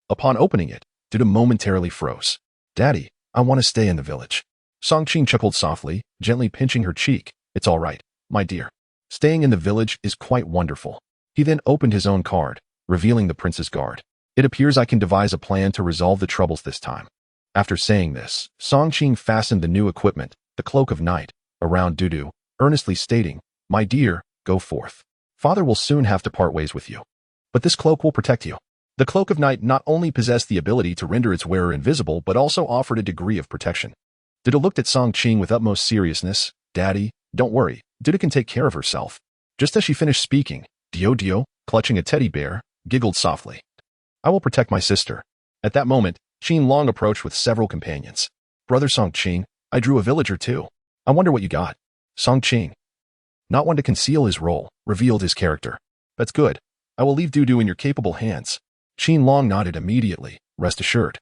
Upon opening it, Dudu momentarily froze. Daddy, I want to stay in the village. Song Qing chuckled softly, gently pinching her cheek. It's all right, my dear. Staying in the village is quite wonderful. He then opened his own card, revealing the Prince's Guard. It appears I can devise a plan to resolve the troubles this time. After saying this, Song Qing fastened the new equipment, the Cloak of Night, around Dudu, earnestly stating, My dear, go forth. Father will soon have to part ways with you. But this cloak will protect you. The Cloak of Night not only possessed the ability to render its wearer invisible, but also offered a degree of protection. Dudu looked at Song Qing with utmost seriousness. Daddy, don't worry, Dudu can take care of herself. Just as she finished speaking, Dio, clutching a teddy bear, giggled softly. I will protect my sister. At that moment, Qing Long approached with several companions. Brother Song Qing, I drew a villager too. I wonder what you got. Song Qing, not one to conceal his role, revealed his character. That's good. I will leave Dudu in your capable hands. Qing Long nodded immediately, rest assured.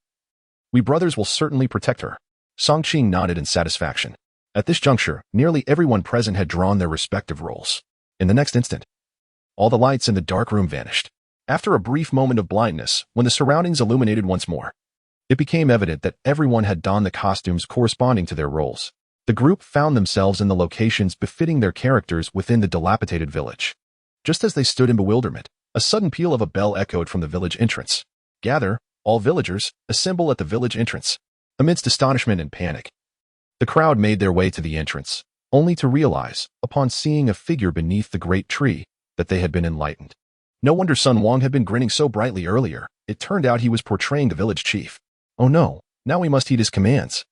We brothers will certainly protect her. Song Qing nodded in satisfaction. At this juncture, nearly everyone present had drawn their respective roles. In the next instant, all the lights in the dark room vanished. After a brief moment of blindness, when the surroundings illuminated once more, it became evident that everyone had donned the costumes corresponding to their roles. The group found themselves in the locations befitting their characters within the dilapidated village. Just as they stood in bewilderment, a sudden peal of a bell echoed from the village entrance. Gather, all villagers, assemble at the village entrance. Amidst astonishment and panic, the crowd made their way to the entrance, only to realize, upon seeing a figure beneath the great tree, that they had been enlightened. No wonder Sun Wang had been grinning so brightly earlier. It turned out he was portraying the village chief. Oh no, now we must heed his commands.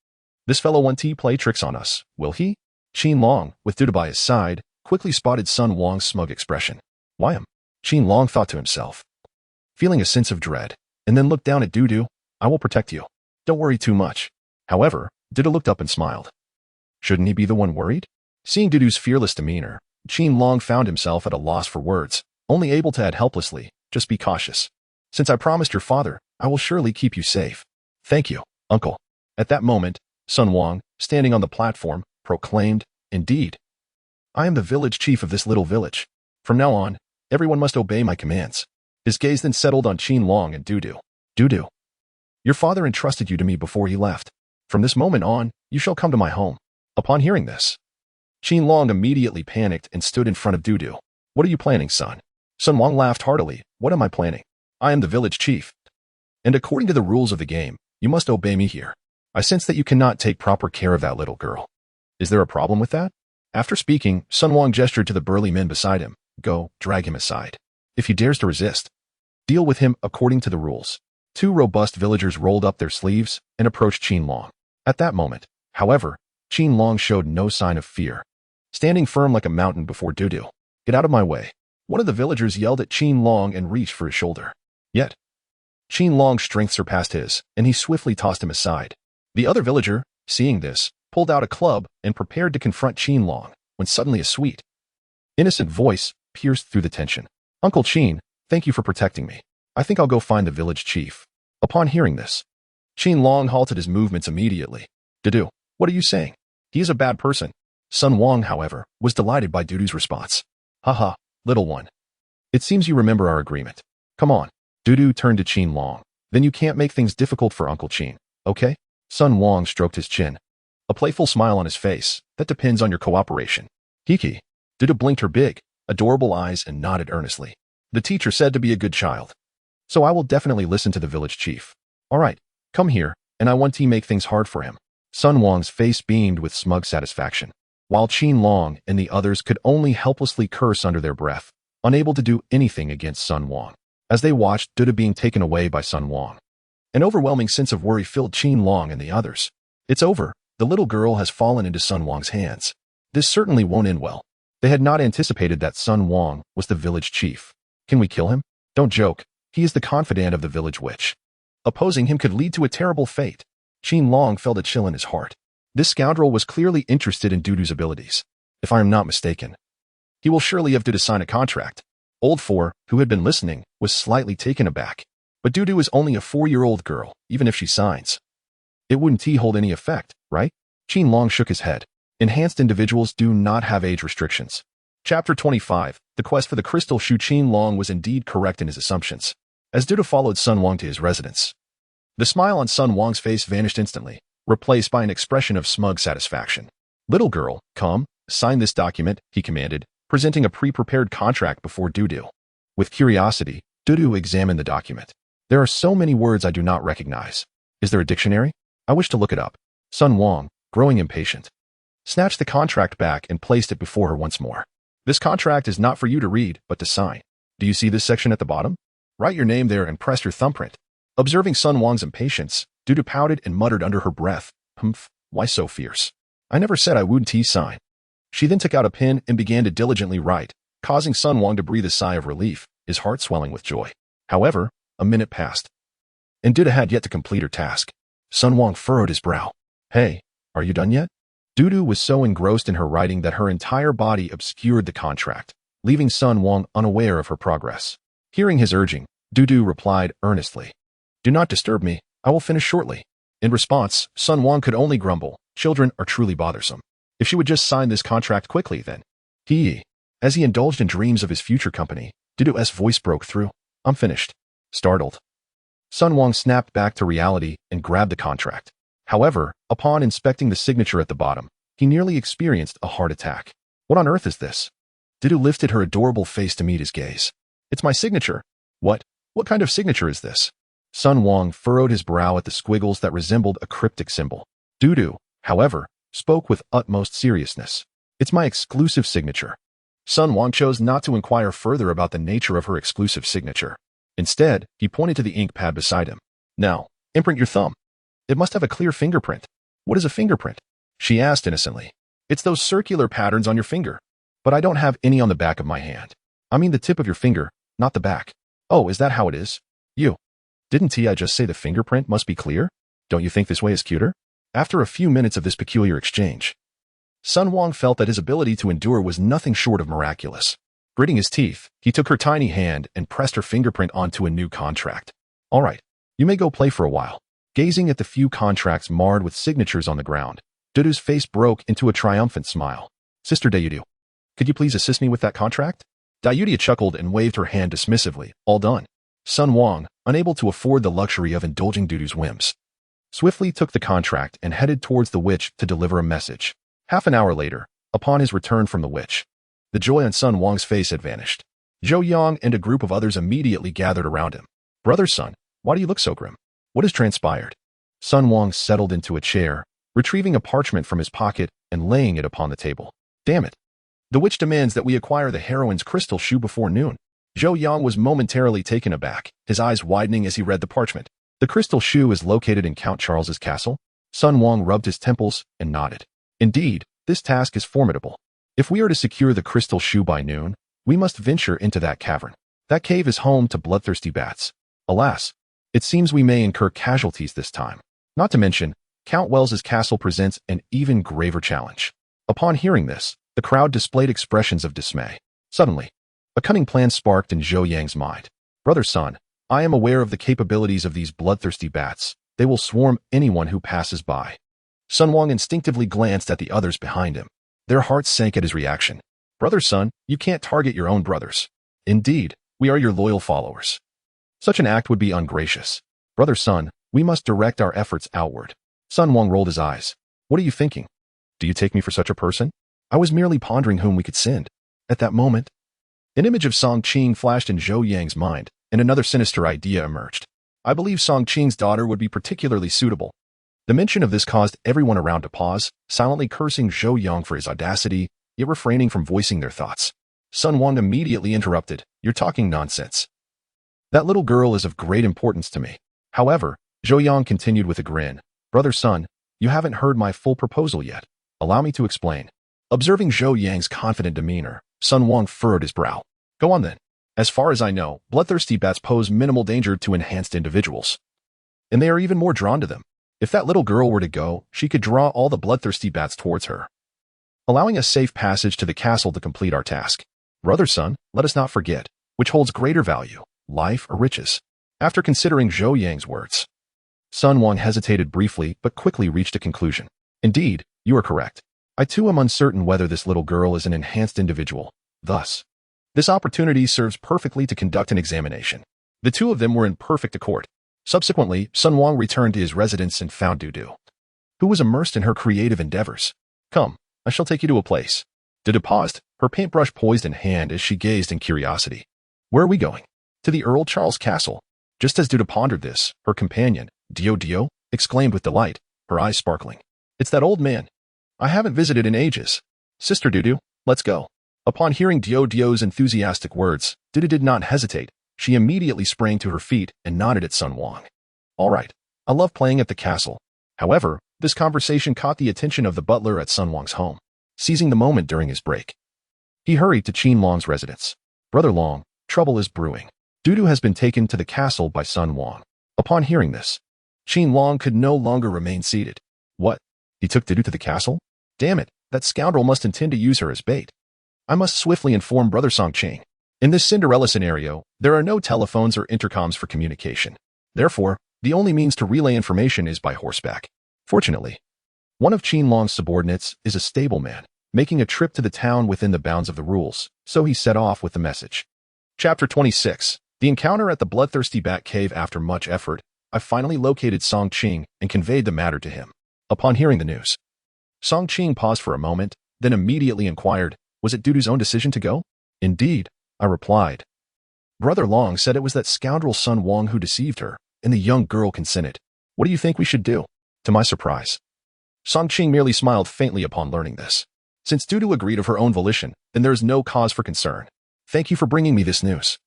This fellow won't play tricks on us, will he? Qing Long, with Dudu by his side, quickly spotted Sun Wang's smug expression. Why him? Qing Long thought to himself, feeling a sense of dread, and then looked down at Dudu. I will protect you. Don't worry too much. However, Dudu looked up and smiled. Shouldn't he be the one worried? Seeing Dudu's fearless demeanor, Qing Long found himself at a loss for words, only able to add helplessly, just be cautious. Since I promised your father, I will surely keep you safe. Thank you, uncle. At that moment, Sun Wang, standing on the platform, proclaimed, Indeed, I am the village chief of this little village. From now on, everyone must obey my commands. His gaze then settled on Qing Long and Dudu. Dudu, Your father entrusted you to me before he left. From this moment on, you shall come to my home." Upon hearing this, Qinlong immediately panicked and stood in front of Dudu. "What are you planning, son?" Sun Wang laughed heartily. "What am I planning? I am the village chief. And according to the rules of the game, you must obey me here. I sense that you cannot take proper care of that little girl. Is there a problem with that?" After speaking, Sun Wang gestured to the burly men beside him. "Go, drag him aside. If he dares to resist, deal with him according to the rules." Two robust villagers rolled up their sleeves and approached Qinlong. At that moment, however, Qinlong showed no sign of fear, standing firm like a mountain before Dudu. "Get out of my way." One of the villagers yelled at Qinlong and reached for his shoulder. Yet, Qinlong's strength surpassed his, and he swiftly tossed him aside. The other villager, seeing this, pulled out a club and prepared to confront Qinlong, when suddenly a sweet, innocent voice pierced through the tension. "Uncle Qin, thank you for protecting me. I think I'll go find the village chief." Upon hearing this, Qinlong halted his movements immediately. "Dudu, what are you saying? He is a bad person." Sun Wang, however, was delighted by Dudu's response. "Haha, little one. It seems you remember our agreement. Come on." Dudu turned to Qinlong. "Then you can't make things difficult for Uncle Qin, okay?" Sun Wang stroked his chin, a playful smile on his face. "That depends on your cooperation." "Hiki." Dudu blinked her big, adorable eyes and nodded earnestly. "The teacher said to be a good child. So I will definitely listen to the village chief. All right, come here, and I want to make things hard for him." Sun Wang's face beamed with smug satisfaction, while Qinlong and the others could only helplessly curse under their breath, unable to do anything against Sun Wang. As they watched Dudu being taken away by Sun Wang, an overwhelming sense of worry filled Qinlong and the others. It's over. The little girl has fallen into Sun Wang's hands. This certainly won't end well. They had not anticipated that Sun Wang was the village chief. "Can we kill him?" "Don't joke. He is the confidant of the village witch. Opposing him could lead to a terrible fate." Qinlong felt a chill in his heart. This scoundrel was clearly interested in Dudu's abilities. If I am not mistaken, he will surely have to sign a contract. Old Four, who had been listening, was slightly taken aback. But Dudu is only a 4-year-old girl, even if she signs. It wouldn't hold any effect, right? Qinlong shook his head. Enhanced individuals do not have age restrictions. Chapter 25, The Quest for the Crystal Shoe. Qinlong was indeed correct in his assumptions, as Dudu followed Sun Wang to his residence. The smile on Sun Wang's face vanished instantly, replaced by an expression of smug satisfaction. "Little girl, come, sign this document," he commanded, presenting a pre-prepared contract before Dudu. With curiosity, Dudu examined the document. "There are so many words I do not recognize. Is there a dictionary? I wish to look it up." Sun Wang, growing impatient, snatched the contract back and placed it before her once more. "This contract is not for you to read, but to sign. Do you see this section at the bottom? Write your name there and press your thumbprint." Observing Sun Wang's impatience, Dudu pouted and muttered under her breath, "Humph, why so fierce? I never said I wouldn't sign." She then took out a pen and began to diligently write, causing Sun Wang to breathe a sigh of relief, his heart swelling with joy. However, a minute passed, and Dudu had yet to complete her task. Sun Wang furrowed his brow. "Hey, are you done yet?" Dudu was so engrossed in her writing that her entire body obscured the contract, leaving Sun Wang unaware of her progress. Hearing his urging, Dudu replied earnestly, "Do not disturb me, I will finish shortly." In response, Sun Wang could only grumble, "Children are truly bothersome. If she would just sign this contract quickly, then." As he indulged in dreams of his future company, Dudu's voice broke through. "I'm finished." Startled, Sun Wang snapped back to reality and grabbed the contract. However, upon inspecting the signature at the bottom, he nearly experienced a heart attack. "What on earth is this?" Dudu lifted her adorable face to meet his gaze. "It's my signature." What kind of signature is this?" Sun Wang furrowed his brow at the squiggles that resembled a cryptic symbol. Dudu, however, spoke with utmost seriousness. "It's my exclusive signature." Sun Wang chose not to inquire further about the nature of her exclusive signature. Instead, he pointed to the ink pad beside him. "Now, imprint your thumb. It must have a clear fingerprint." "What is a fingerprint?" she asked innocently. "It's those circular patterns on your finger. But I don't have any on the back of my hand. I mean the tip of your finger, not the back." "Oh, is that how it is?" Didn't I just say the fingerprint must be clear? Don't you think this way is cuter?" After a few minutes of this peculiar exchange, Sun Wang felt that his ability to endure was nothing short of miraculous. Gritting his teeth, he took her tiny hand and pressed her fingerprint onto a new contract. "All right, you may go play for a while." Gazing at the few contracts marred with signatures on the ground, Dudu's face broke into a triumphant smile. "Sister Dudu, could you please assist me with that contract?" Dayudia chuckled and waved her hand dismissively. "All done." Sun Wang, unable to afford the luxury of indulging Dudu's whims, swiftly took the contract and headed towards the witch to deliver a message. Half an hour later, upon his return from the witch, the joy on Sun Wang's face had vanished. Zhou Yang and a group of others immediately gathered around him. "Brother Sun, why do you look so grim? What has transpired?" Sun Wang settled into a chair, retrieving a parchment from his pocket and laying it upon the table. "Damn it. The witch demands that we acquire the heroine's crystal shoe before noon." Zhou Yang was momentarily taken aback, his eyes widening as he read the parchment. "The crystal shoe is located in Count Charles's castle?" Sun Wang rubbed his temples and nodded. "Indeed, this task is formidable. If we are to secure the crystal shoe by noon, we must venture into that cavern. That cave is home to bloodthirsty bats. Alas, it seems we may incur casualties this time. Not to mention, Count Wells's castle presents an even graver challenge." Upon hearing this, the crowd displayed expressions of dismay. Suddenly, a cunning plan sparked in Zhou Yang's mind. "Brother Sun, I am aware of the capabilities of these bloodthirsty bats. They will swarm anyone who passes by." Sun Wang instinctively glanced at the others behind him. Their hearts sank at his reaction. "Brother Sun, you can't target your own brothers. Indeed, we are your loyal followers. Such an act would be ungracious. Brother Sun, we must direct our efforts outward." Sun Wang rolled his eyes. "What are you thinking? Do you take me for such a person? I was merely pondering whom we could send." At that moment, an image of Song Qing flashed in Zhou Yang's mind, and another sinister idea emerged. "I believe Song Qing's daughter would be particularly suitable." The mention of this caused everyone around to pause, silently cursing Zhou Yang for his audacity, yet refraining from voicing their thoughts. Sun Wang immediately interrupted. "You're talking nonsense. That little girl is of great importance to me." However, Zhou Yang continued with a grin. "Brother Sun, you haven't heard my full proposal yet. Allow me to explain." Observing Zhou Yang's confident demeanor, Sun Wang furrowed his brow. "Go on then. As far as I know, bloodthirsty bats pose minimal danger to enhanced individuals, and they are even more drawn to them. If that little girl were to go, she could draw all the bloodthirsty bats towards her, allowing a safe passage to the castle to complete our task. Brother Sun, let us not forget, which holds greater value, life or riches?" After considering Zhou Yang's words, Sun Wang hesitated briefly but quickly reached a conclusion. "Indeed, you are correct. I too am uncertain whether this little girl is an enhanced individual. Thus, this opportunity serves perfectly to conduct an examination." The two of them were in perfect accord. Subsequently, Sun Wang returned to his residence and found Dudu, who was immersed in her creative endeavors. "Come, I shall take you to a place." Dudu paused, her paintbrush poised in hand as she gazed in curiosity. "Where are we going?" "To the Earl Charles Castle." Just as Dudu pondered this, her companion, Dio, exclaimed with delight, her eyes sparkling. "It's that old man. I haven't visited in ages. Sister Dudu, let's go." Upon hearing Dio's enthusiastic words, Dudu did not hesitate. She immediately sprang to her feet and nodded at Sun Wang. "All right, I love playing at the castle." However, this conversation caught the attention of the butler at Sun Wang's home. Seizing the moment during his break, he hurried to Qin Long's residence. "Brother Long, trouble is brewing. Dudu has been taken to the castle by Sun Wang." Upon hearing this, Qin Long could no longer remain seated. "What? He took Dudu to the castle? Damn it, that scoundrel must intend to use her as bait. I must swiftly inform Brother Song Qing." In this Cinderella scenario, there are no telephones or intercoms for communication. Therefore, the only means to relay information is by horseback. Fortunately, one of Qin Long's subordinates is a stableman, making a trip to the town within the bounds of the rules, so he set off with the message. Chapter 26. The encounter at the bloodthirsty bat cave. After much effort, I finally located Song Qing and conveyed the matter to him. Upon hearing the news, Song Qing paused for a moment, then immediately inquired, "Was it Dudu's own decision to go?" "Indeed," I replied. "Brother Long said it was that scoundrel Sun Wang who deceived her, and the young girl consented. What do you think we should do?" To my surprise, Song Qing merely smiled faintly upon learning this. "Since Dudu agreed of her own volition, then there is no cause for concern. Thank you for bringing me this news."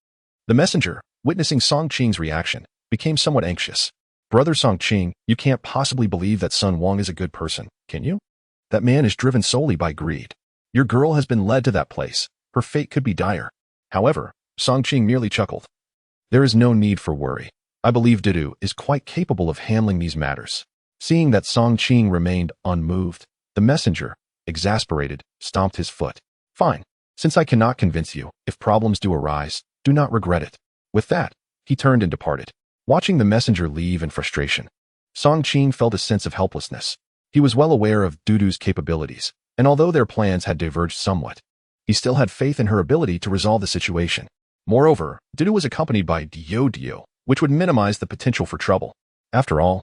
The messenger, witnessing Song Qing's reaction, became somewhat anxious. "Brother Song Qing, you can't possibly believe that Sun Wang is a good person, can you? That man is driven solely by greed. Your girl has been led to that place. Her fate could be dire." However, Song Qing merely chuckled. "There is no need for worry. I believe Dudu is quite capable of handling these matters." Seeing that Song Qing remained unmoved, the messenger, exasperated, stomped his foot. "Fine. Since I cannot convince you, if problems do arise, do not regret it." With that, he turned and departed. Watching the messenger leave in frustration, Song Qing felt a sense of helplessness. He was well aware of Dudu's capabilities, and although their plans had diverged somewhat, he still had faith in her ability to resolve the situation. Moreover, Dudu was accompanied by Dudu, which would minimize the potential for trouble. After all,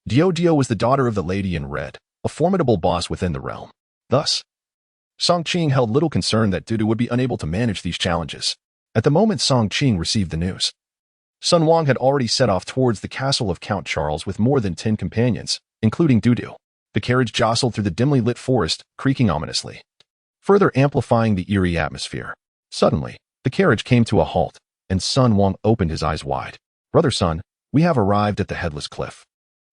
Dudu was the daughter of the Lady in Red, a formidable boss within the realm. Thus, Song Qing held little concern that Dudu would be unable to manage these challenges. At the moment Song Qing received the news, Sun Wang had already set off towards the castle of Count Charles with more than 10 companions, including Dudu. The carriage jostled through the dimly lit forest, creaking ominously, further amplifying the eerie atmosphere. Suddenly, the carriage came to a halt, and Sun Wang opened his eyes wide. "Brother Sun, we have arrived at the headless cliff."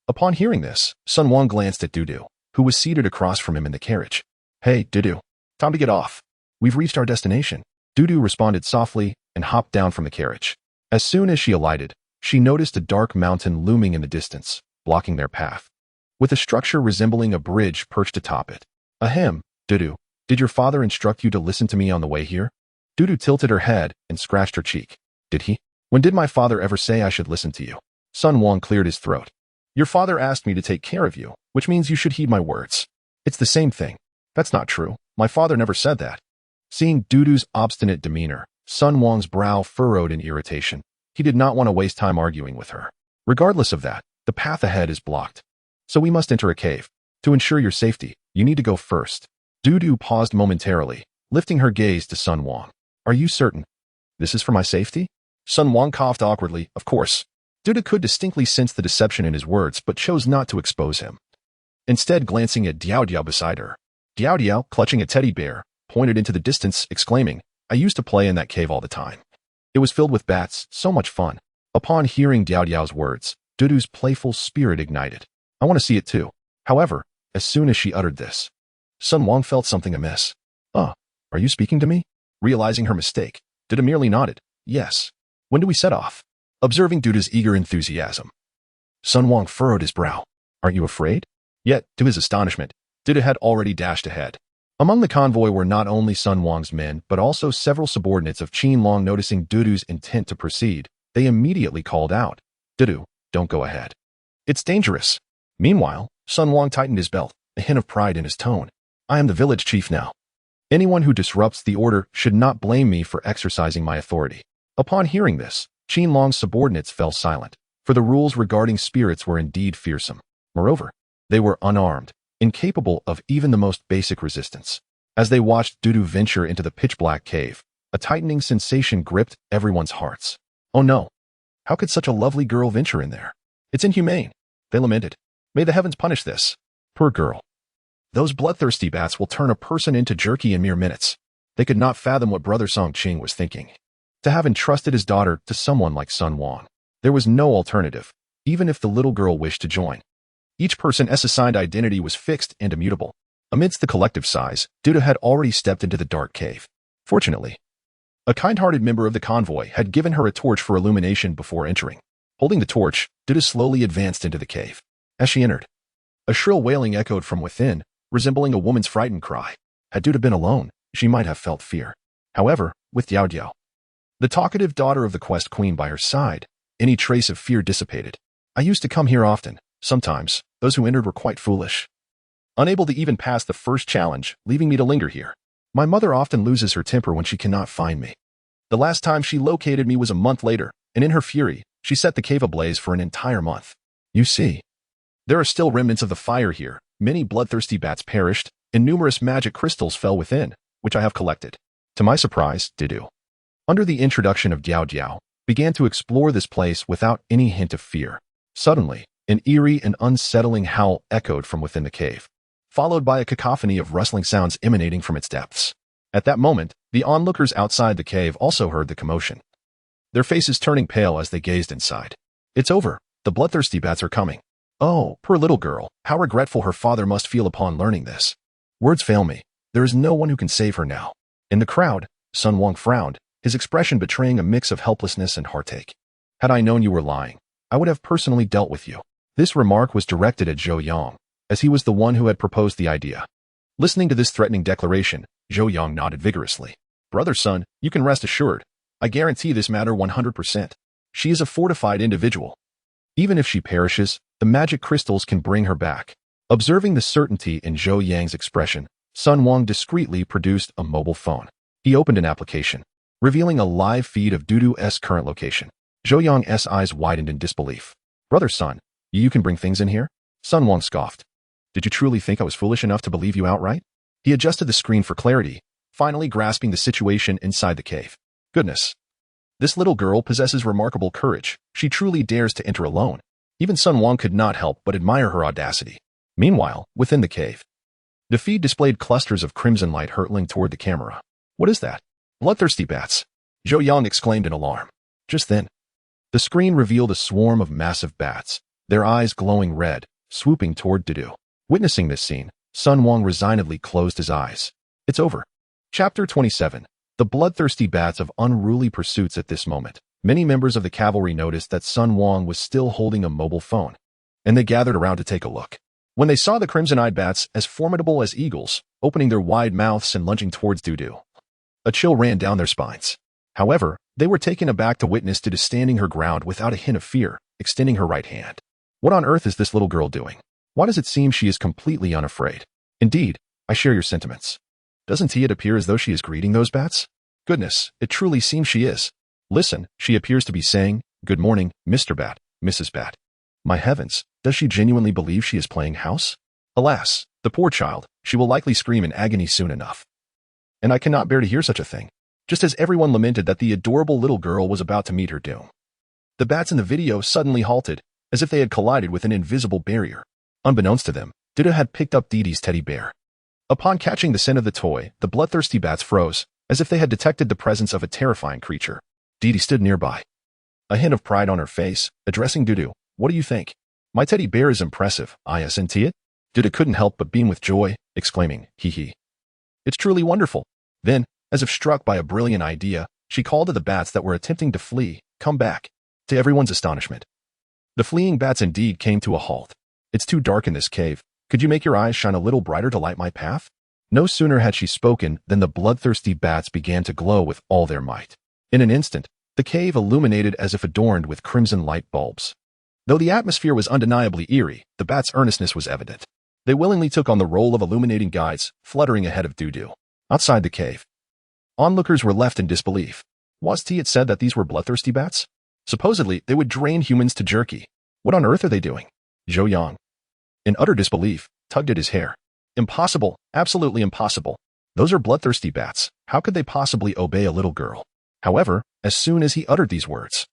Upon hearing this, Sun Wang glanced at Dudu, who was seated across from him in the carriage. "Hey, Dudu, time to get off. We've reached our destination." Dudu responded softly and hopped down from the carriage. As soon as she alighted, she noticed a dark mountain looming in the distance, blocking their path, with a structure resembling a bridge perched atop it. "Ahem, Dudu, did your father instruct you to listen to me on the way here?" Dudu tilted her head and scratched her cheek. "Did he? When did my father ever say I should listen to you?" Sun Wang cleared his throat. "Your father asked me to take care of you, which means you should heed my words." "It's the same thing." "That's not true. My father never said that." Seeing Dudu's obstinate demeanor, Sun Wang's brow furrowed in irritation. He did not want to waste time arguing with her. "Regardless of that, the path ahead is blocked. So we must enter a cave. To ensure your safety, you need to go first." Dudu paused momentarily, lifting her gaze to Sun Wang. "Are you certain? This is for my safety?" Sun Wang coughed awkwardly. Of course. Dudu could distinctly sense the deception in his words, but chose not to expose him. Instead, glancing at Diao Diao beside her, Diao Diao, clutching a teddy bear, pointed into the distance, exclaiming, "I used to play in that cave all the time. It was filled with bats, so much fun." Upon hearing Diao Diao's words, Dudu's playful spirit ignited. "I want to see it too." However, as soon as she uttered this, Sun Wang felt something amiss. Are you speaking to me?" Realizing her mistake, Dudu merely nodded. "Yes. When do we set off?" Observing Dudu's eager enthusiasm, Sun Wang furrowed his brow. "Aren't you afraid?" Yet, to his astonishment, Dudu had already dashed ahead. Among the convoy were not only Sun Wang's men, but also several subordinates of Qin Long. Noticing Dudu's intent to proceed, they immediately called out, "Dudu, don't go ahead. It's dangerous." Meanwhile, Sun Wang tightened his belt, a hint of pride in his tone. "I am the village chief now. Anyone who disrupts the order should not blame me for exercising my authority." Upon hearing this, Qin Long's subordinates fell silent, for the rules regarding spirits were indeed fearsome. Moreover, they were unarmed, incapable of even the most basic resistance. As they watched Dudu venture into the pitch-black cave, a tightening sensation gripped everyone's hearts. "Oh no! How could such a lovely girl venture in there? It's inhumane," they lamented. "May the heavens punish this. Poor girl. Those bloodthirsty bats will turn a person into jerky in mere minutes." They could not fathom what Brother Song Qing was thinking. To have entrusted his daughter to someone like Sun Wang, there was no alternative, even if the little girl wished to join. Each person's assigned identity was fixed and immutable. Amidst the collective sighs, Dudu had already stepped into the dark cave. Fortunately, a kind-hearted member of the convoy had given her a torch for illumination before entering. Holding the torch, Dudu slowly advanced into the cave. As she entered, a shrill wailing echoed from within, resembling a woman's frightened cry. Had Dudu been alone, she might have felt fear. However, with Diao Diao, the talkative daughter of the quest queen by her side, any trace of fear dissipated. "I used to come here often. Sometimes, those who entered were quite foolish, unable to even pass the first challenge, leaving me to linger here. My mother often loses her temper when she cannot find me. The last time she located me was a month later, and in her fury, she set the cave ablaze for an entire month. You see, there are still remnants of the fire here. Many bloodthirsty bats perished, and numerous magic crystals fell within, which I have collected." To my surprise, Dudu, under the introduction of Diao Diao, began to explore this place without any hint of fear. Suddenly, an eerie and unsettling howl echoed from within the cave, followed by a cacophony of rustling sounds emanating from its depths. At that moment, the onlookers outside the cave also heard the commotion, their faces turning pale as they gazed inside. "It's over. The bloodthirsty bats are coming." Oh, poor little girl, how regretful her father must feel upon learning this. Words fail me. There is no one who can save her now. In the crowd, Sun Wang frowned, his expression betraying a mix of helplessness and heartache. "Had I known you were lying, I would have personally dealt with you." This remark was directed at Zhou Yang, as he was the one who had proposed the idea. Listening to this threatening declaration, Zhou Yang nodded vigorously. "Brother Sun, you can rest assured. I guarantee this matter 100%. She is a fortified individual. Even if she perishes, the magic crystals can bring her back." Observing the certainty in Zhou Yang's expression, Sun Wang discreetly produced a mobile phone. He opened an application, revealing a live feed of Dudu's current location. Zhou Yang's eyes widened in disbelief. Brother Sun, you can bring things in here? Sun Wang scoffed. Did you truly think I was foolish enough to believe you outright? He adjusted the screen for clarity, finally grasping the situation inside the cave. Goodness. This little girl possesses remarkable courage. She truly dares to enter alone. Even Sun Wang could not help but admire her audacity. Meanwhile, within the cave, the feed displayed clusters of crimson light hurtling toward the camera. What is that? Bloodthirsty bats! Zhou Yang exclaimed in alarm. Just then, the screen revealed a swarm of massive bats, their eyes glowing red, swooping toward Dudu. Witnessing this scene, Sun Wang resignedly closed his eyes. It's over. Chapter 27. The bloodthirsty bats of unruly pursuits. At this moment, many members of the cavalry noticed that Sun Wang was still holding a mobile phone, and they gathered around to take a look. When they saw the crimson-eyed bats, as formidable as eagles, opening their wide mouths and lunging towards Dudu, a chill ran down their spines. However, they were taken aback to witness Dudu standing her ground without a hint of fear, extending her right hand. What on earth is this little girl doing? Why does it seem she is completely unafraid? Indeed, I share your sentiments. Doesn't it appear as though she is greeting those bats? Goodness, it truly seems she is. Listen, she appears to be saying, "Good morning, Mr. Bat, Mrs. Bat." My heavens, does she genuinely believe she is playing house? Alas, the poor child, she will likely scream in agony soon enough. And I cannot bear to hear such a thing. Just as everyone lamented that the adorable little girl was about to meet her doom, the bats in the video suddenly halted, as if they had collided with an invisible barrier. Unbeknownst to them, Dudu had picked up Didi's teddy bear. Upon catching the scent of the toy, the bloodthirsty bats froze, as if they had detected the presence of a terrifying creature. Didi stood nearby, a hint of pride on her face, addressing Dudu. What do you think? My teddy bear is impressive, isn't it? Dudu couldn't help but beam with joy, exclaiming, hee hee. It's truly wonderful. Then, as if struck by a brilliant idea, she called to the bats that were attempting to flee, come back. To everyone's astonishment, the fleeing bats indeed came to a halt. It's too dark in this cave. Could you make your eyes shine a little brighter to light my path? No sooner had she spoken than the bloodthirsty bats began to glow with all their might. In an instant, the cave illuminated as if adorned with crimson light bulbs. Though the atmosphere was undeniably eerie, the bats' earnestness was evident. They willingly took on the role of illuminating guides, fluttering ahead of Dudu. Outside the cave, onlookers were left in disbelief. Was it said that these were bloodthirsty bats? Supposedly, they would drain humans to jerky. What on earth are they doing? Zhou Yang, in utter disbelief, tugged at his hair. Impossible, absolutely impossible. Those are bloodthirsty bats. How could they possibly obey a little girl? However, as soon as he uttered these words,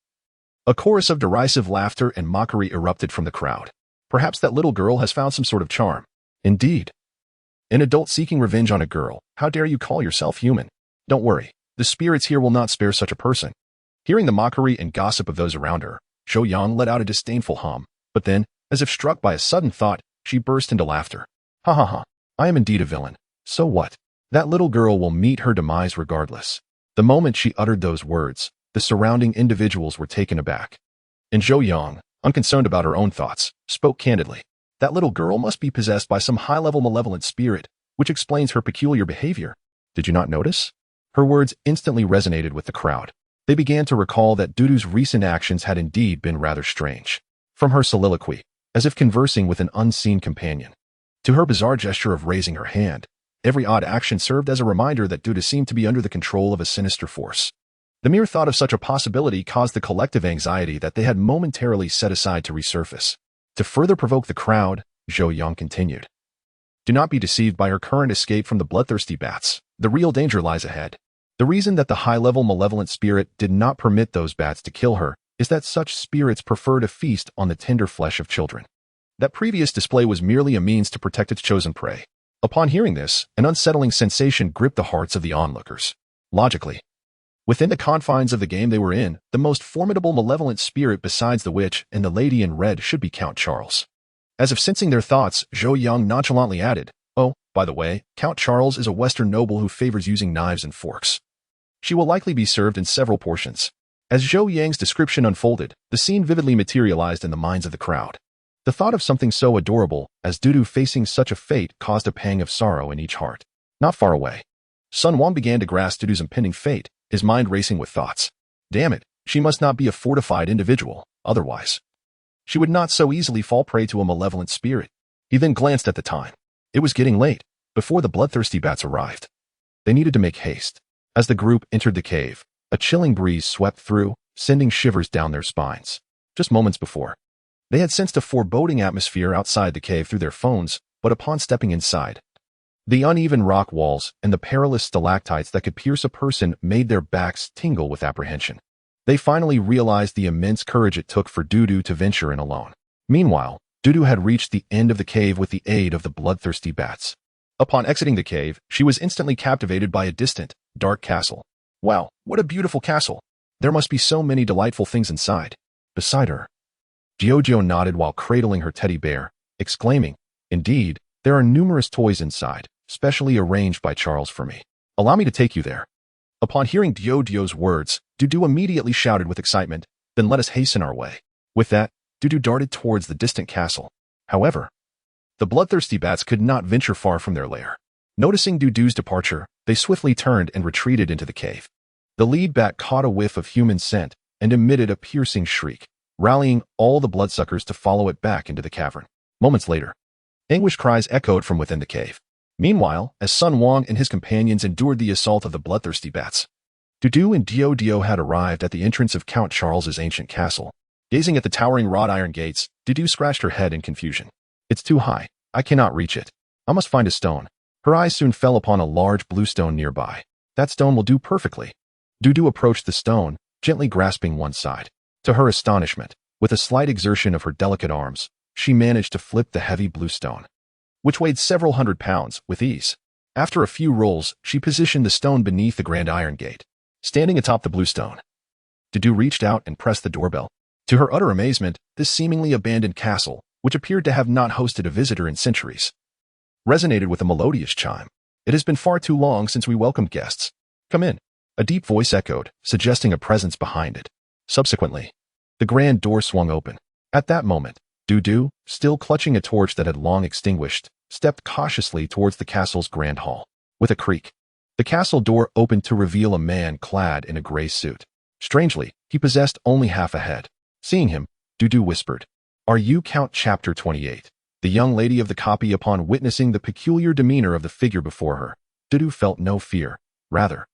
a chorus of derisive laughter and mockery erupted from the crowd. Perhaps that little girl has found some sort of charm. Indeed. An adult seeking revenge on a girl. How dare you call yourself human? Don't worry. The spirits here will not spare such a person. Hearing the mockery and gossip of those around her, Zhou Yang let out a disdainful hum. But then, as if struck by a sudden thought, she burst into laughter. Ha ha ha. I am indeed a villain. So what? That little girl will meet her demise regardless. The moment she uttered those words, the surrounding individuals were taken aback. And Zhou Yang, unconcerned about her own thoughts, spoke candidly. That little girl must be possessed by some high-level malevolent spirit, which explains her peculiar behavior. Did you not notice? Her words instantly resonated with the crowd. They began to recall that Dudu's recent actions had indeed been rather strange. From her soliloquy, as if conversing with an unseen companion, to her bizarre gesture of raising her hand, every odd action served as a reminder that Dudu seemed to be under the control of a sinister force. The mere thought of such a possibility caused the collective anxiety that they had momentarily set aside to resurface. To further provoke the crowd, Zhou Yang continued. Do not be deceived by her current escape from the bloodthirsty bats. The real danger lies ahead. The reason that the high-level malevolent spirit did not permit those bats to kill her is that such spirits prefer to feast on the tender flesh of children. That previous display was merely a means to protect its chosen prey. Upon hearing this, an unsettling sensation gripped the hearts of the onlookers. Logically, within the confines of the game they were in, the most formidable malevolent spirit besides the witch and the lady in red should be Count Charles. As if sensing their thoughts, Zhou Yang nonchalantly added, "Oh, by the way, Count Charles is a Western noble who favors using knives and forks. She will likely be served in several portions." As Zhou Yang's description unfolded, the scene vividly materialized in the minds of the crowd. The thought of something so adorable as Dudu facing such a fate caused a pang of sorrow in each heart. Not far away, Sun Wang began to grasp Dudu's impending fate, his mind racing with thoughts. Damn it, she must not be a fortified individual, otherwise she would not so easily fall prey to a malevolent spirit. He then glanced at the time. It was getting late, before the bloodthirsty bats arrived. They needed to make haste. As the group entered the cave, A chilling breeze swept through, sending shivers down their spines. Just moments before, they had sensed a foreboding atmosphere outside the cave through their phones, but upon stepping inside, the uneven rock walls and the perilous stalactites that could pierce a person made their backs tingle with apprehension. They finally realized the immense courage it took for Dudu to venture in alone. Meanwhile, Dudu had reached the end of the cave with the aid of the bloodthirsty bats. Upon exiting the cave, she was instantly captivated by a distant, dark castle. Wow, what a beautiful castle! There must be so many delightful things inside. Beside her, Jojo nodded while cradling her teddy bear, exclaiming, "Indeed, there are numerous toys inside, specially arranged by Charles for me. Allow me to take you there." Upon hearing Jojo's words, Dudu immediately shouted with excitement, "Then let us hasten our way." With that, Dudu darted towards the distant castle. However, the bloodthirsty bats could not venture far from their lair. Noticing Dudu's departure, they swiftly turned and retreated into the cave. The lead bat caught a whiff of human scent and emitted a piercing shriek, rallying all the bloodsuckers to follow it back into the cavern. Moments later, anguished cries echoed from within the cave. Meanwhile, as Sun Wang and his companions endured the assault of the bloodthirsty bats, Dudu and Dio had arrived at the entrance of Count Charles's ancient castle. Gazing at the towering wrought iron gates, Dudu scratched her head in confusion. "It's too high. I cannot reach it. I must find a stone." Her eyes soon fell upon a large blue stone nearby. "That stone will do perfectly." Dudu approached the stone, gently grasping one side. To her astonishment, with a slight exertion of her delicate arms, she managed to flip the heavy blue stone, which weighed several hundred pounds, with ease. After a few rolls, she positioned the stone beneath the grand iron gate. Standing atop the blue stone, Dudu reached out and pressed the doorbell. To her utter amazement, this seemingly abandoned castle, which appeared to have not hosted a visitor in centuries, resonated with a melodious chime. "It has been far too long since we welcomed guests. Come in," a deep voice echoed, suggesting a presence behind it. Subsequently, the grand door swung open. At that moment, Dudu, still clutching a torch that had long extinguished, stepped cautiously towards the castle's grand hall. With a creak, the castle door opened to reveal a man clad in a gray suit. Strangely, he possessed only half a head. Seeing him, Dudu whispered, "Are you Count Chapter 28? The young lady of the copy. Upon witnessing the peculiar demeanor of the figure before her, Dudu felt no fear. Rather,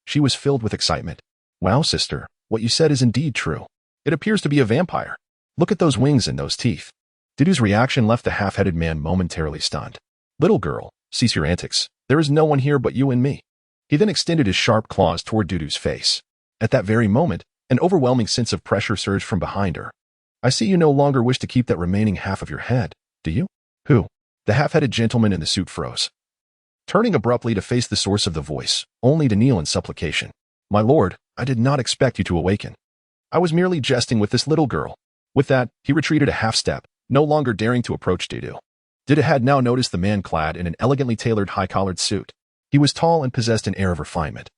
she was filled with excitement. "Wow, sister, what you said is indeed true. It appears to be a vampire. Look at those wings and those teeth." Dudu's reaction left the half-headed man momentarily stunned. "Little girl, cease your antics. There is no one here but you and me." He then extended his sharp claws toward Dudu's face. At that very moment, an overwhelming sense of pressure surged from behind her. "I see you no longer wish to keep that remaining half of your head, do you?" "Who?" The half-headed gentleman in the suit froze, turning abruptly to face the source of the voice, only to kneel in supplication. "My lord, I did not expect you to awaken. I was merely jesting with this little girl." With that, he retreated a half-step, no longer daring to approach Dudu. Dudu had now noticed the man clad in an elegantly tailored high-collared suit. He was tall and possessed an air of refinement,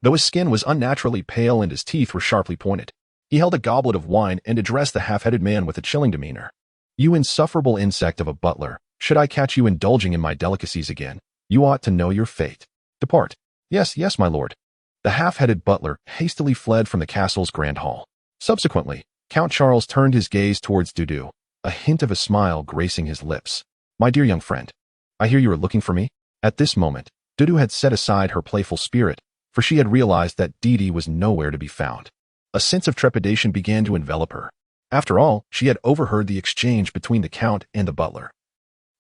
though his skin was unnaturally pale and his teeth were sharply pointed. He held a goblet of wine and addressed the half-headed man with a chilling demeanor. "You insufferable insect of a butler, should I catch you indulging in my delicacies again, you ought to know your fate. Depart." "Yes, yes, my lord." The half-headed butler hastily fled from the castle's grand hall. Subsequently, Count Charles turned his gaze towards Dudu, a hint of a smile gracing his lips. "My dear young friend, I hear you are looking for me?" At this moment, Dudu had set aside her playful spirit, for she had realized that Didi was nowhere to be found. A sense of trepidation began to envelop her. After all, she had overheard the exchange between the count and the butler,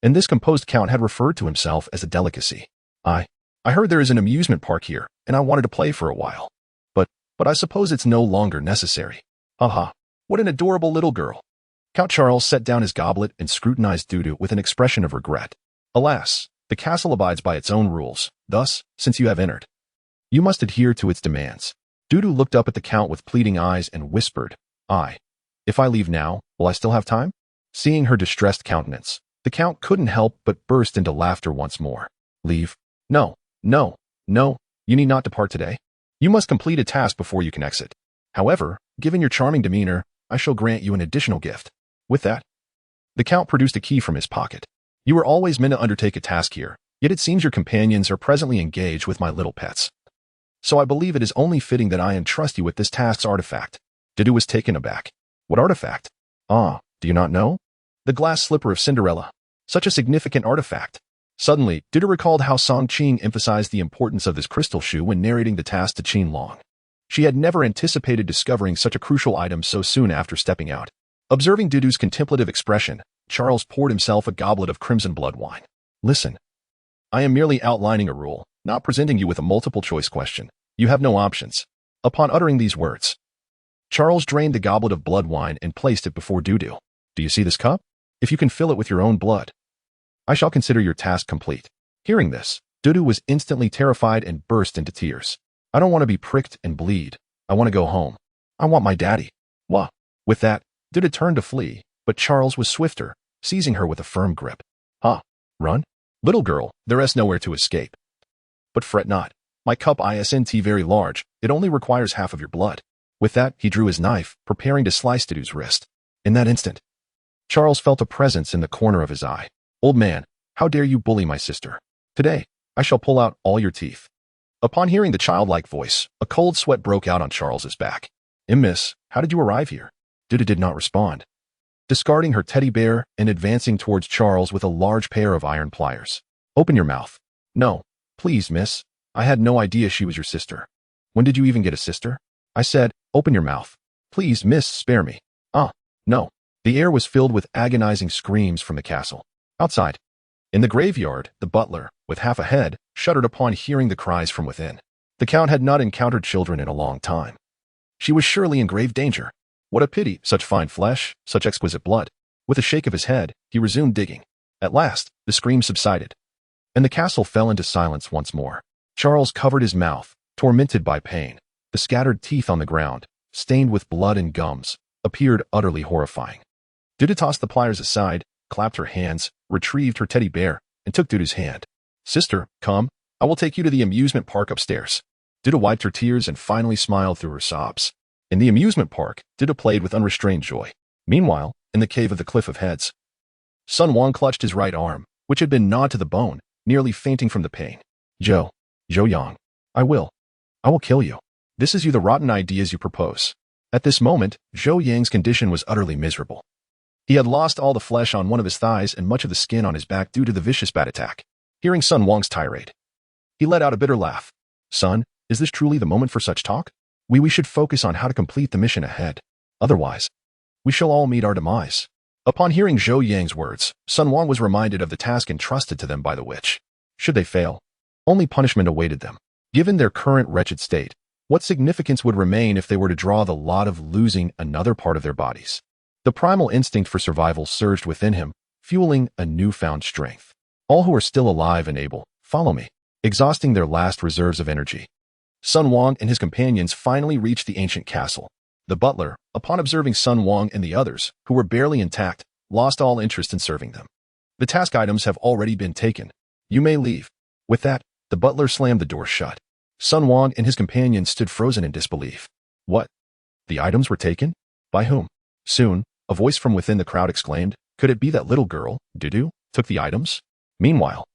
and this composed count had referred to himself as a delicacy. I heard there is an amusement park here, and I wanted to play for a while. But I suppose it's no longer necessary. Aha, what an adorable little girl." Count Charles set down his goblet and scrutinized Dudu with an expression of regret. "Alas, the castle abides by its own rules. Thus, since you have entered, you must adhere to its demands." Dudu looked up at the count with pleading eyes and whispered, If I leave now, will I still have time?" Seeing her distressed countenance, the count couldn't help but burst into laughter once more. "Leave? No, no, no, you need not depart today. You must complete a task before you can exit. However, given your charming demeanor, I shall grant you an additional gift." With that, the count produced a key from his pocket. "You were always meant to undertake a task here, yet it seems your companions are presently engaged with my little pets. So I believe it is only fitting that I entrust you with this task's artifact." Dudu was taken aback. "What artifact?" "Do you not know? The glass slipper of Cinderella. Such a significant artifact." Suddenly, Dudu recalled how Song Qing emphasized the importance of this crystal shoe when narrating the task to Qin Long. She had never anticipated discovering such a crucial item so soon after stepping out. Observing Dudu's contemplative expression, Charles poured himself a goblet of crimson blood wine. Listen. I am merely outlining a rule, not presenting you with a multiple-choice question. You have no options. Upon uttering these words, Charles drained the goblet of blood wine and placed it before Dudu. Do you see this cup? If you can fill it with your own blood, I shall consider your task complete. Hearing this, Dudu was instantly terrified and burst into tears. I don't want to be pricked and bleed. I want to go home. I want my daddy. Wah. With that, Dudu turned to flee, but Charles was swifter, seizing her with a firm grip. Huh? Run? Little girl, there is nowhere to escape. But fret not. My cup isn't very large. It only requires half of your blood. With that, he drew his knife, preparing to slice Dudu's wrist. In that instant, Charles felt a presence in the corner of his eye. Old man, how dare you bully my sister? Today, I shall pull out all your teeth. Upon hearing the childlike voice, a cold sweat broke out on Charles's back. Miss, how did you arrive here? Dudu did not respond, discarding her teddy bear and advancing towards Charles with a large pair of iron pliers. Open your mouth. No, please, miss. I had no idea she was your sister. When did you even get a sister? I said, open your mouth. Please, miss, spare me. No. The air was filled with agonizing screams from the castle. Outside, in the graveyard, the butler, with half a head, shuddered upon hearing the cries from within. The count had not encountered children in a long time. She was surely in grave danger. What a pity, such fine flesh, such exquisite blood. With a shake of his head, he resumed digging. At last, the screams subsided, and the castle fell into silence once more. Charles covered his mouth, tormented by pain. The scattered teeth on the ground, stained with blood and gums, appeared utterly horrifying. Dudu tossed the pliers aside, clapped her hands, retrieved her teddy bear, and took Dudu's hand. Sister, come, I will take you to the amusement park upstairs. Dudu wiped her tears and finally smiled through her sobs. In the amusement park, Dudu played with unrestrained joy. Meanwhile, in the cave of the Cliff of Heads, Sun Wang clutched his right arm, which had been gnawed to the bone, nearly fainting from the pain. Zhou Yang, I will kill you. This is you the rotten ideas you propose. At this moment, Zhou Yang's condition was utterly miserable. He had lost all the flesh on one of his thighs and much of the skin on his back due to the vicious bat attack. Hearing Sun Wang's tirade, he let out a bitter laugh. Son, is this truly the moment for such talk? We should focus on how to complete the mission ahead. Otherwise, we shall all meet our demise. Upon hearing Zhou Yang's words, Sun Wang was reminded of the task entrusted to them by the witch. Should they fail, only punishment awaited them. Given their current wretched state, what significance would remain if they were to draw the lot of losing another part of their bodies? The primal instinct for survival surged within him, fueling a newfound strength. All who are still alive and able, follow me. Exhausting their last reserves of energy, Sun Wang and his companions finally reached the ancient castle. The butler, upon observing Sun Wang and the others, who were barely intact, lost all interest in serving them. The task items have already been taken. You may leave. With that, the butler slammed the door shut. Sun Wang and his companions stood frozen in disbelief. What? The items were taken? By whom? Soon, a voice from within the crowd exclaimed, could it be that little girl, Dudu, took the items? Meanwhile,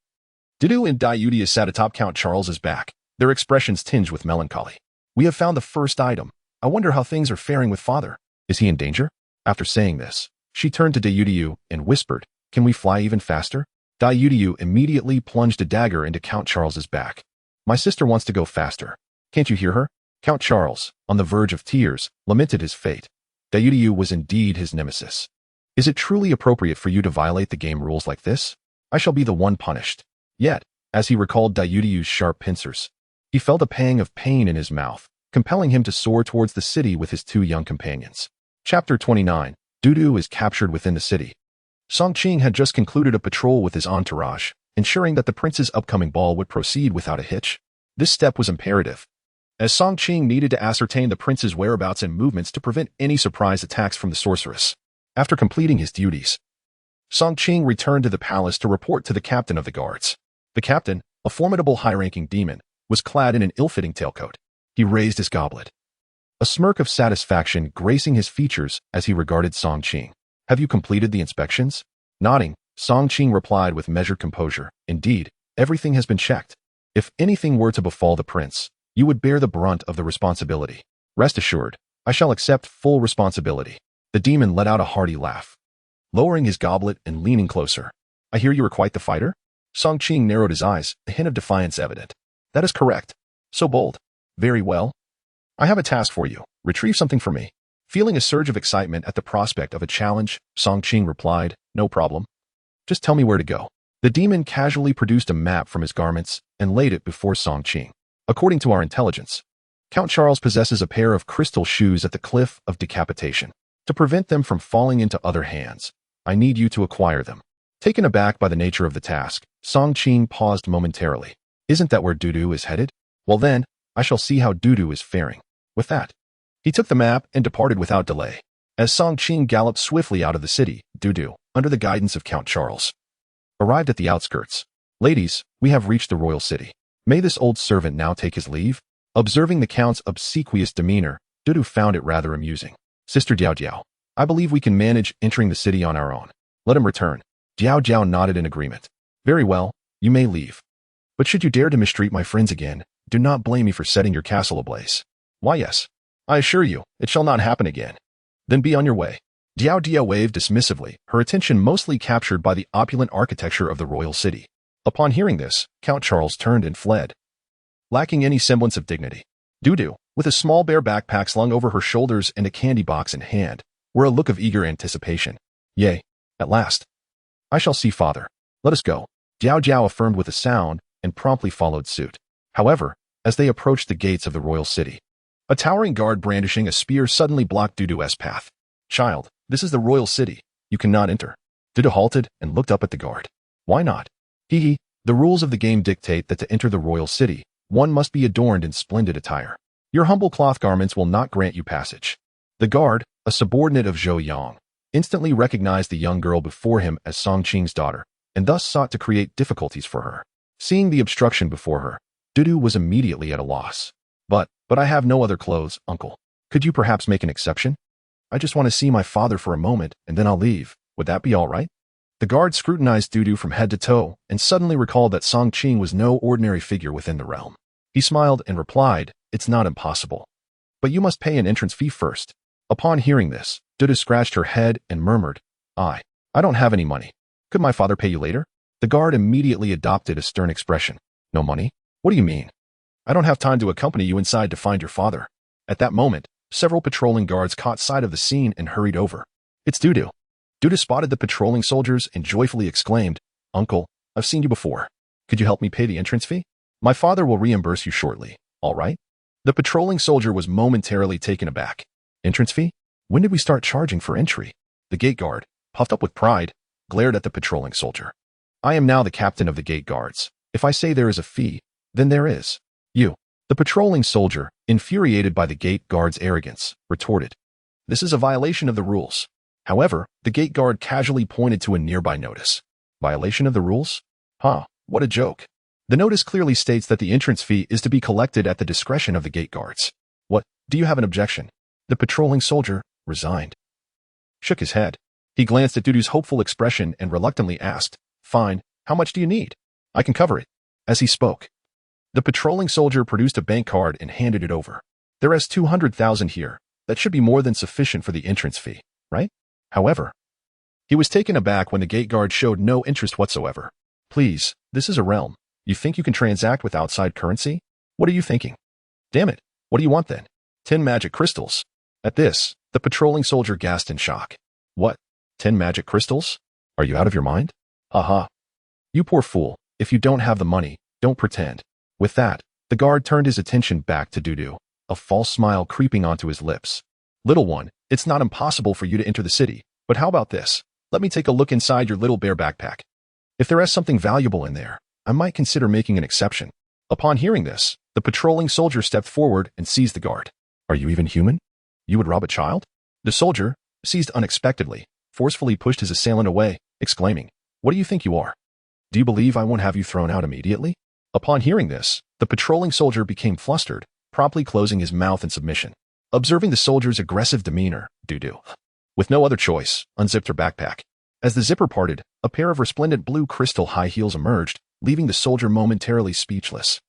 Dudu and Daiudia sat atop Count Charles's back, their expressions tinged with melancholy. We have found the first item. I wonder how things are faring with father. Is he in danger? After saying this, she turned to Daiudiu and whispered, can we fly even faster? Daiudiu immediately plunged a dagger into Count Charles's back. My sister wants to go faster. Can't you hear her? Count Charles, on the verge of tears, lamented his fate. Daiudiu was indeed his nemesis. Is it truly appropriate for you to violate the game rules like this? I shall be the one punished. Yet, as he recalled Daiudiu's sharp pincers, he felt a pang of pain in his mouth, compelling him to soar towards the city with his two young companions. Chapter 29. Dudu is captured within the city. Song Qing had just concluded a patrol with his entourage, ensuring that the prince's upcoming ball would proceed without a hitch. This step was imperative, as Song Qing needed to ascertain the prince's whereabouts and movements to prevent any surprise attacks from the sorceress. After completing his duties, Song Qing returned to the palace to report to the captain of the guards. The captain, a formidable high-ranking demon, was clad in an ill-fitting tailcoat. He raised his goblet, a smirk of satisfaction gracing his features as he regarded Song Qing. Have you completed the inspections? Nodding, Song Qing replied with measured composure. Indeed, everything has been checked. If anything were to befall the prince, you would bear the brunt of the responsibility. Rest assured, I shall accept full responsibility. The demon let out a hearty laugh, lowering his goblet and leaning closer. I hear you are quite the fighter? Song Qing narrowed his eyes, a hint of defiance evident. That is correct. So bold. Very well. I have a task for you. Retrieve something for me. Feeling a surge of excitement at the prospect of a challenge, Song Qing replied, no problem. Just tell me where to go. The demon casually produced a map from his garments and laid it before Song Qing. According to our intelligence, Count Charles possesses a pair of crystal shoes at the cliff of decapitation. To prevent them from falling into other hands, I need you to acquire them. Taken aback by the nature of the task, Song Qing paused momentarily. Isn't that where Dudu is headed? Well then, I shall see how Dudu is faring. With that, he took the map and departed without delay. As Song Qing galloped swiftly out of the city, Dudu, under the guidance of Count Charles, arrived at the outskirts. Ladies, we have reached the royal city. May this old servant now take his leave? Observing the Count's obsequious demeanor, Dudu found it rather amusing. Sister Jiao Jiao, I believe we can manage entering the city on our own. Let him return. Jiao Jiao nodded in agreement. Very well, you may leave. But should you dare to mistreat my friends again, do not blame me for setting your castle ablaze. Why yes, I assure you, it shall not happen again. Then be on your way. Jiao Jiao waved dismissively, her attention mostly captured by the opulent architecture of the royal city. Upon hearing this, Count Charles turned and fled, lacking any semblance of dignity. Dudu, with a small bear backpack slung over her shoulders and a candy box in hand, wore a look of eager anticipation. Yea, at last. I shall see father. Let us go. Jiao Jiao affirmed with a sound and promptly followed suit. However, as they approached the gates of the royal city, a towering guard brandishing a spear suddenly blocked Dudu's path. Child, this is the royal city. You cannot enter. Dudu halted and looked up at the guard. Why not? Hee. The rules of the game dictate that to enter the royal city, one must be adorned in splendid attire. Your humble cloth garments will not grant you passage. The guard, a subordinate of Zhou Yang, instantly recognized the young girl before him as Song Qing's daughter, and thus sought to create difficulties for her. Seeing the obstruction before her, Dudu was immediately at a loss. But I have no other clothes, uncle. Could you perhaps make an exception? I just want to see my father for a moment, and then I'll leave. Would that be all right? The guard scrutinized Dudu from head to toe, and suddenly recalled that Song Qing was no ordinary figure within the realm. He smiled and replied, it's not impossible. But you must pay an entrance fee first. Upon hearing this, Dudu scratched her head and murmured, I don't have any money. Could my father pay you later? The guard immediately adopted a stern expression. No money? What do you mean? I don't have time to accompany you inside to find your father. At that moment, several patrolling guards caught sight of the scene and hurried over. It's Dudu. Dudu spotted the patrolling soldiers and joyfully exclaimed, Uncle, I've seen you before. Could you help me pay the entrance fee? My father will reimburse you shortly, all right? The patrolling soldier was momentarily taken aback. Entrance fee? When did we start charging for entry? The gate guard, puffed up with pride, glared at the patrolling soldier. I am now the captain of the gate guards. If I say there is a fee, then there is. You. The patrolling soldier, infuriated by the gate guard's arrogance, retorted. This is a violation of the rules. However, the gate guard casually pointed to a nearby notice. Violation of the rules? What a joke. The notice clearly states that the entrance fee is to be collected at the discretion of the gate guards. What, do you have an objection? The patrolling soldier, resigned, shook his head. He glanced at Dudu's hopeful expression and reluctantly asked, Fine, how much do you need? I can cover it. As he spoke, the patrolling soldier produced a bank card and handed it over. There is 200,000 here. That should be more than sufficient for the entrance fee, right? However, he was taken aback when the gate guard showed no interest whatsoever. Please, this is a realm. You think you can transact with outside currency? What are you thinking? Damn it, what do you want then? 10 magic crystals. At this, the patrolling soldier gasped in shock. What? 10 magic crystals? Are you out of your mind? Haha. You poor fool, if you don't have the money, don't pretend. With that, the guard turned his attention back to Dudu, a false smile creeping onto his lips. Little one, it's not impossible for you to enter the city, but how about this? Let me take a look inside your little bear backpack. If there is something valuable in there, I might consider making an exception. Upon hearing this, the patrolling soldier stepped forward and seized the guard. Are you even human? You would rob a child? The soldier, seized unexpectedly, forcefully pushed his assailant away, exclaiming, What do you think you are? Do you believe I won't have you thrown out immediately? Upon hearing this, the patrolling soldier became flustered, promptly closing his mouth in submission. Observing the soldier's aggressive demeanor, Dudu, with no other choice, unzipped her backpack. As the zipper parted, a pair of resplendent blue crystal high heels emerged, leaving the soldier momentarily speechless.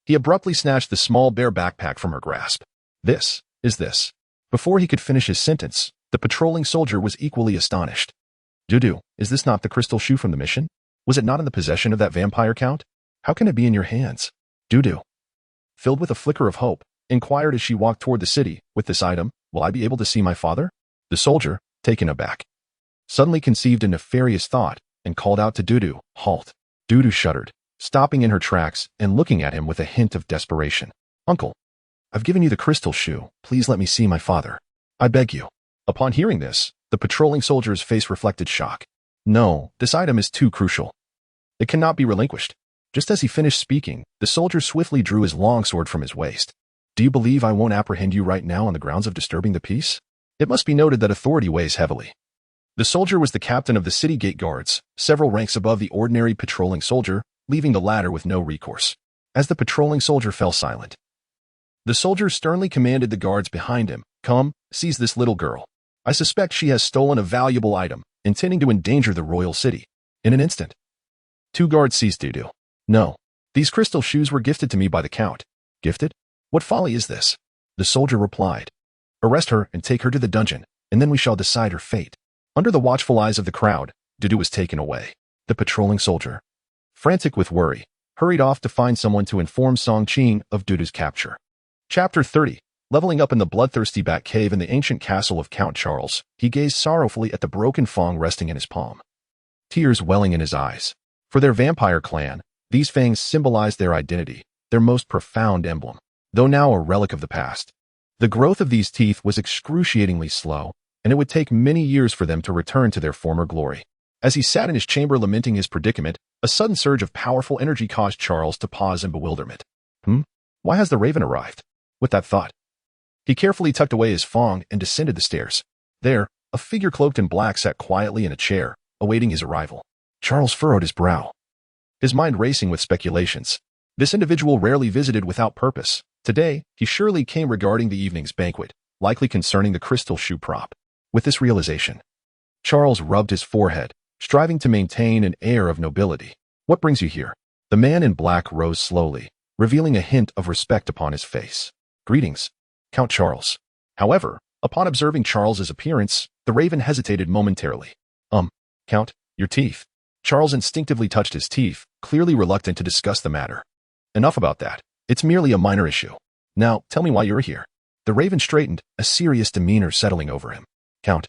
He abruptly snatched the small bear backpack from her grasp. This is this. Before he could finish his sentence, the patrolling soldier was equally astonished. Dudu, is this not the crystal shoe from the mission? Was it not in the possession of that vampire count? How can it be in your hands? Dudu. Filled with a flicker of hope, inquired as she walked toward the city. With this item, will I be able to see my father? The soldier, taken aback, suddenly conceived a nefarious thought and called out to Dudu, halt. Dudu shuddered, stopping in her tracks and looking at him with a hint of desperation. Uncle, I've given you the crystal shoe. Please let me see my father. I beg you. Upon hearing this, the patrolling soldier's face reflected shock. No, this item is too crucial. It cannot be relinquished. Just as he finished speaking, the soldier swiftly drew his longsword from his waist. Do you believe I won't apprehend you right now on the grounds of disturbing the peace? It must be noted that authority weighs heavily. The soldier was the captain of the city gate guards, several ranks above the ordinary patrolling soldier, leaving the latter with no recourse. As the patrolling soldier fell silent, the soldier sternly commanded the guards behind him, come, seize this little girl. I suspect she has stolen a valuable item, intending to endanger the royal city. In an instant, 2 guards seized Dudu. No, these crystal shoes were gifted to me by the count. Gifted? What folly is this? The soldier replied. Arrest her and take her to the dungeon, and then we shall decide her fate. Under the watchful eyes of the crowd, Dudu was taken away. The patrolling soldier, frantic with worry, hurried off to find someone to inform Song Qing of Dudu's capture. Chapter 30. Leveling up in the bloodthirsty bat cave in the ancient castle of Count Charles, he gazed sorrowfully at the broken fang resting in his palm, tears welling in his eyes. For their vampire clan, these fangs symbolized their identity, their most profound emblem. Though now a relic of the past, the growth of these teeth was excruciatingly slow, and it would take many years for them to return to their former glory. As he sat in his chamber lamenting his predicament, a sudden surge of powerful energy caused Charles to pause in bewilderment. Why has the raven arrived? With that thought, he carefully tucked away his fang and descended the stairs. There, a figure cloaked in black sat quietly in a chair, awaiting his arrival. Charles furrowed his brow, his mind racing with speculations. This individual rarely visited without purpose. Today, he surely came regarding the evening's banquet, likely concerning the crystal shoe prop. With this realization, Charles rubbed his forehead, striving to maintain an air of nobility. What brings you here? The man in black rose slowly, revealing a hint of respect upon his face. Greetings, Count Charles. However, upon observing Charles's appearance, the raven hesitated momentarily. Count, your teeth. Charles instinctively touched his teeth, clearly reluctant to discuss the matter. Enough about that. It's merely a minor issue. Now, tell me why you're here. The raven straightened, a serious demeanor settling over him. Count,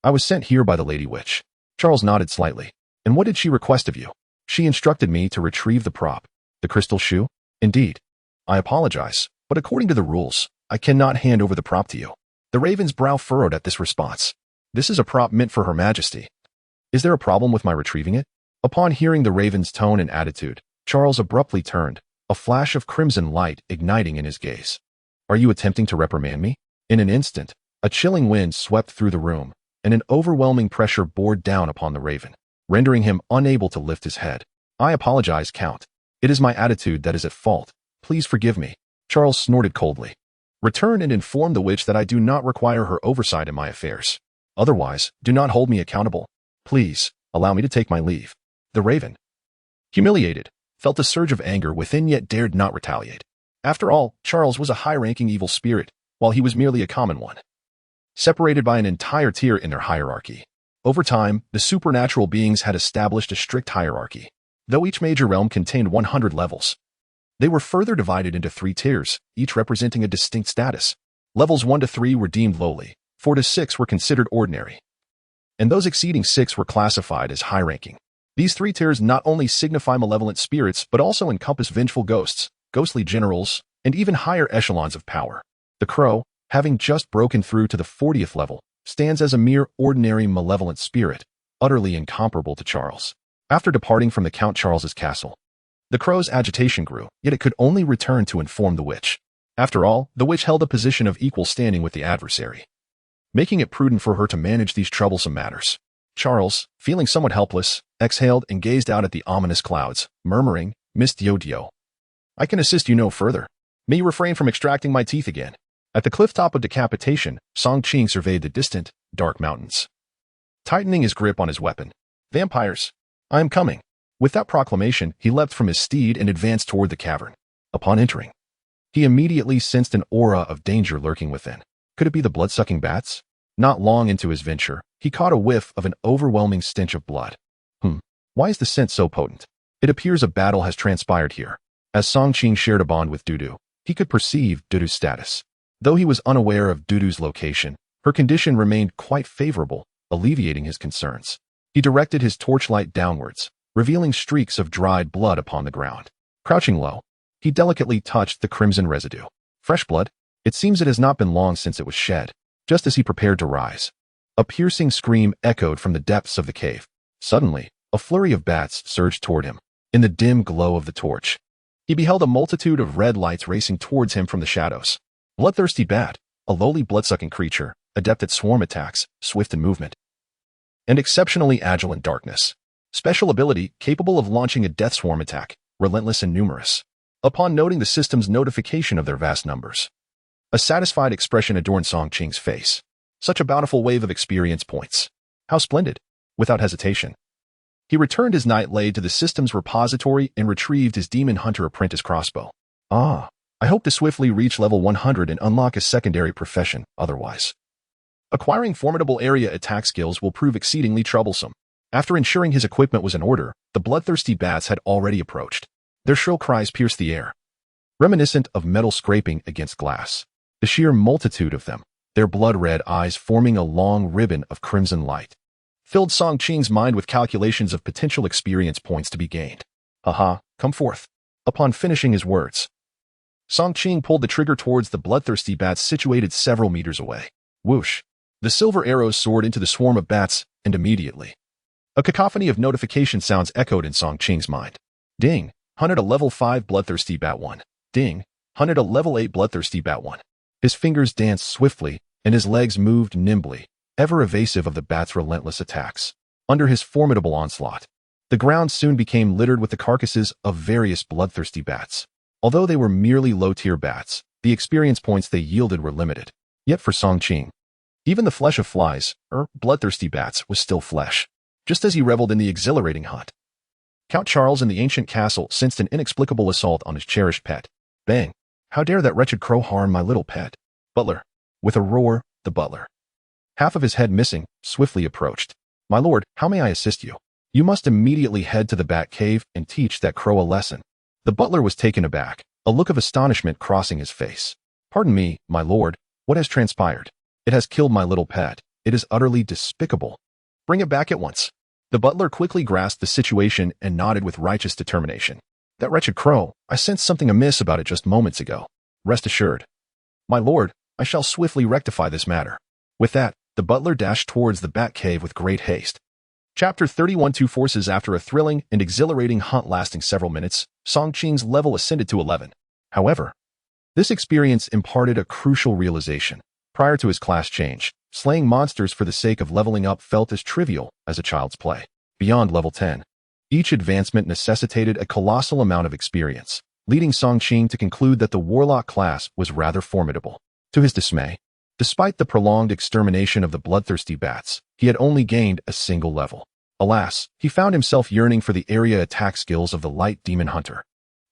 I was sent here by the Lady Witch. Charles nodded slightly. And what did she request of you? She instructed me to retrieve the prop. The crystal shoe? Indeed. I apologize, but according to the rules, I cannot hand over the prop to you. The raven's brow furrowed at this response. This is a prop meant for Her Majesty. Is there a problem with my retrieving it? Upon hearing the raven's tone and attitude, Charles abruptly turned, a flash of crimson light igniting in his gaze. Are you attempting to reprimand me? In an instant, a chilling wind swept through the room, and an overwhelming pressure bore down upon the raven, rendering him unable to lift his head. I apologize, Count. It is my attitude that is at fault. Please forgive me. Charles snorted coldly. Return and inform the witch that I do not require her oversight in my affairs. Otherwise, do not hold me accountable. Please, allow me to take my leave. The raven, humiliated, felt a surge of anger within yet dared not retaliate. After all, Charles was a high-ranking evil spirit, while he was merely a common one, separated by an entire tier in their hierarchy. Over time, the supernatural beings had established a strict hierarchy. Though each major realm contained 100 levels, they were further divided into 3 tiers, each representing a distinct status. Levels 1 to 3 were deemed lowly, 4 to 6 were considered ordinary, and those exceeding 6 were classified as high-ranking. These 3 tiers not only signify malevolent spirits but also encompass vengeful ghosts, ghostly generals, and even higher echelons of power. The Crow, having just broken through to the 40th level, stands as a mere ordinary malevolent spirit, utterly incomparable to Charles. After departing from the Count Charles's castle, the Crow's agitation grew, yet it could only return to inform the witch. After all, the witch held a position of equal standing with the adversary, making it prudent for her to manage these troublesome matters. Charles, feeling somewhat helpless, exhaled and gazed out at the ominous clouds, murmuring, Miss Dio. I can assist you no further. May you refrain from extracting my teeth again. At the cliff-top of decapitation, Song Qing surveyed the distant, dark mountains, tightening his grip on his weapon. Vampires, I am coming. With that proclamation, he leapt from his steed and advanced toward the cavern. Upon entering, he immediately sensed an aura of danger lurking within. Could it be the blood-sucking bats? Not long into his venture, he caught a whiff of an overwhelming stench of blood. Why is the scent so potent? It appears a battle has transpired here. As Song Qing shared a bond with Dudu, He could perceive Dudu's status. Though he was unaware of Dudu's location, her condition remained quite favorable, alleviating his concerns. He directed his torchlight downwards, revealing streaks of dried blood upon the ground. Crouching low, he delicately touched the crimson residue. Fresh blood? It seems it has not been long since it was shed. Just as he prepared to rise, a piercing scream echoed from the depths of the cave. Suddenly, a flurry of bats surged toward him. In the dim glow of the torch, he beheld a multitude of red lights racing towards him from the shadows. Bloodthirsty bat, a lowly bloodsucking creature, adept at swarm attacks, swift in movement, and exceptionally agile in darkness. Special ability capable of launching a death swarm attack, relentless and numerous. Upon noting the system's notification of their vast numbers, a satisfied expression adorned Song Qing's face. Such a bountiful wave of experience points. How splendid! Without hesitation, he returned his knight-blade to the system's repository and retrieved his demon hunter apprentice crossbow. I hope to swiftly reach level 100 and unlock a secondary profession, otherwise acquiring formidable area attack skills will prove exceedingly troublesome. After ensuring his equipment was in order, the bloodthirsty bats had already approached. Their shrill cries pierced the air, reminiscent of metal scraping against glass. The sheer multitude of them, their blood-red eyes forming a long ribbon of crimson light, filled Song Qing's mind with calculations of potential experience points to be gained. Come forth. Upon finishing his words, Song Qing pulled the trigger towards the bloodthirsty bats situated several meters away. Whoosh! The silver arrows soared into the swarm of bats, and immediately, a cacophony of notification sounds echoed in Song Qing's mind. Ding! Hunted a level 5 bloodthirsty bat 1. Ding! Hunted a level 8 bloodthirsty bat 1. His fingers danced swiftly, and his legs moved nimbly, ever evasive of the bat's relentless attacks. Under his formidable onslaught, the ground soon became littered with the carcasses of various bloodthirsty bats. Although they were merely low-tier bats, the experience points they yielded were limited. Yet for Song Qing, even the flesh of flies, bloodthirsty bats, was still flesh. Just as he reveled in the exhilarating hunt, Count Charles in the ancient castle sensed an inexplicable assault on his cherished pet. Bang! How dare that wretched crow harm my little pet? Butler. With a roar, the butler, half of his head missing, swiftly approached. My lord, how may I assist you? You must immediately head to the bat cave and teach that crow a lesson. The butler was taken aback, a look of astonishment crossing his face. Pardon me, my lord, what has transpired? It has killed my little pet. It is utterly despicable. Bring it back at once. The butler quickly grasped the situation and nodded with righteous determination. That wretched crow, I sensed something amiss about it just moments ago. Rest assured, my lord, I shall swiftly rectify this matter. With that, the butler dashed towards the bat cave with great haste. Chapter 31. Two forces. After a thrilling and exhilarating hunt lasting several minutes, Song Qing's level ascended to 11. However, this experience imparted a crucial realization. Prior to his class change, slaying monsters for the sake of leveling up felt as trivial as a child's play. Beyond level 10, each advancement necessitated a colossal amount of experience, leading Song Qing to conclude that the warlock class was rather formidable. To his dismay, despite the prolonged extermination of the bloodthirsty bats, he had only gained a single level. Alas, he found himself yearning for the area attack skills of the light demon hunter.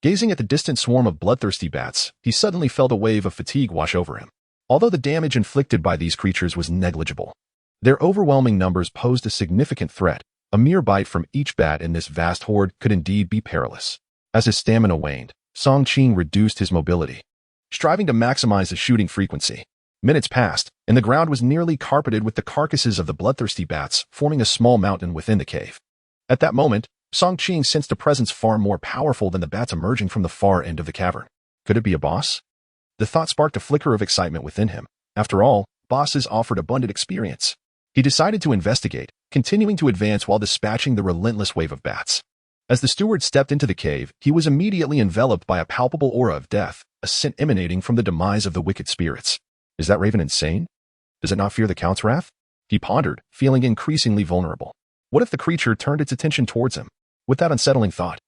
Gazing at the distant swarm of bloodthirsty bats, he suddenly felt a wave of fatigue wash over him. Although the damage inflicted by these creatures was negligible, their overwhelming numbers posed a significant threat. A mere bite from each bat in this vast horde could indeed be perilous. As his stamina waned, Song Qing reduced his mobility, striving to maximize the shooting frequency. Minutes passed, and the ground was nearly carpeted with the carcasses of the bloodthirsty bats, forming a small mountain within the cave. At that moment, Song Qing sensed a presence far more powerful than the bats emerging from the far end of the cavern. Could it be a boss? The thought sparked a flicker of excitement within him. After all, bosses offered abundant experience. He decided to investigate, continuing to advance while dispatching the relentless wave of bats. As the steward stepped into the cave, he was immediately enveloped by a palpable aura of death, a scent emanating from the demise of the wicked spirits. Is that raven insane? Does it not fear the Count's wrath? He pondered, feeling increasingly vulnerable. What if the creature turned its attention towards him? With that unsettling thought,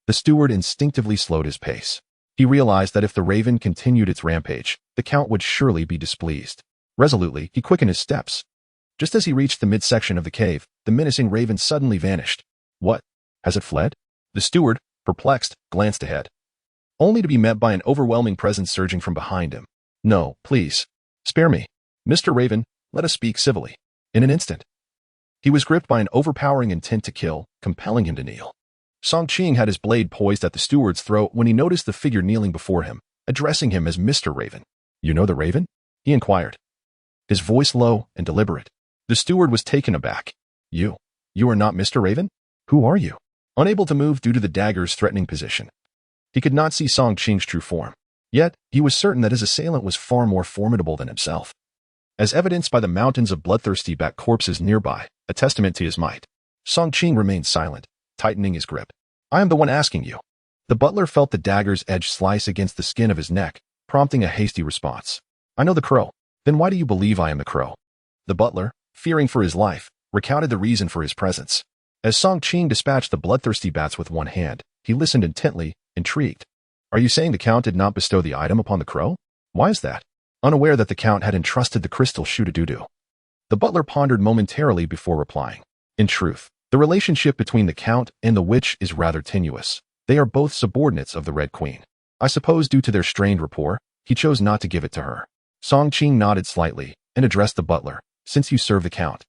the steward instinctively slowed his pace. He realized that if the raven continued its rampage, the Count would surely be displeased. Resolutely, he quickened his steps. Just as he reached the midsection of the cave, the menacing raven suddenly vanished. What? Has it fled? The steward, perplexed, glanced ahead, only to be met by an overwhelming presence surging from behind him. No, please. Spare me. Mr. Raven, let us speak civilly. In an instant, he was gripped by an overpowering intent to kill, compelling him to kneel. Song Qing had his blade poised at the steward's throat when he noticed the figure kneeling before him, addressing him as Mr. Raven. "You know the Raven?" he inquired, his voice low and deliberate. The steward was taken aback. You are not Mr. Raven? Who are you?" Unable to move due to the dagger's threatening position, he could not see Song Qing's true form. Yet, he was certain that his assailant was far more formidable than himself, as evidenced by the mountains of bloodthirsty bat corpses nearby, a testament to his might. Song Qing remained silent, tightening his grip. "I am the one asking you." The butler felt the dagger's edge slice against the skin of his neck, prompting a hasty response. "I know the crow." "Then why do you believe I am the crow?" The butler, fearing for his life, recounted the reason for his presence. As Song Qing dispatched the bloodthirsty bats with one hand, he listened intently, intrigued. "Are you saying the Count did not bestow the item upon the crow? Why is that?" Unaware that the Count had entrusted the crystal shoe to Dudu, the butler pondered momentarily before replying. "In truth, the relationship between the Count and the witch is rather tenuous. They are both subordinates of the Red Queen. I suppose due to their strained rapport, he chose not to give it to her." Song Qing nodded slightly and addressed the butler. "Since you serve the Count,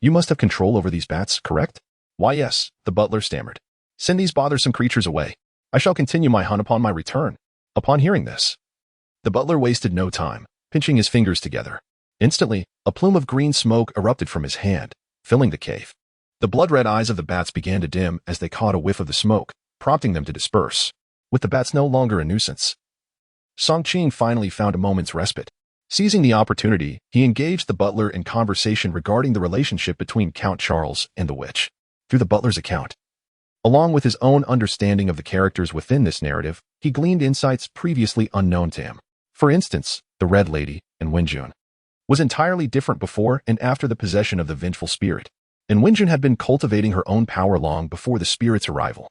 you must have control over these bats, correct?" "Why, yes," the butler stammered. "Send these bothersome creatures away. I shall continue my hunt upon my return." Upon hearing this, the butler wasted no time, pinching his fingers together. Instantly, a plume of green smoke erupted from his hand, filling the cave. The blood-red eyes of the bats began to dim as they caught a whiff of the smoke, prompting them to disperse. With the bats no longer a nuisance, Song Qing finally found a moment's respite. Seizing the opportunity, he engaged the butler in conversation regarding the relationship between Count Charles and the witch. Through the butler's account, along with his own understanding of the characters within this narrative, he gleaned insights previously unknown to him. For instance, the Red Lady, and Wenjun, was entirely different before and after the possession of the vengeful spirit, and Wenjun had been cultivating her own power long before the spirit's arrival,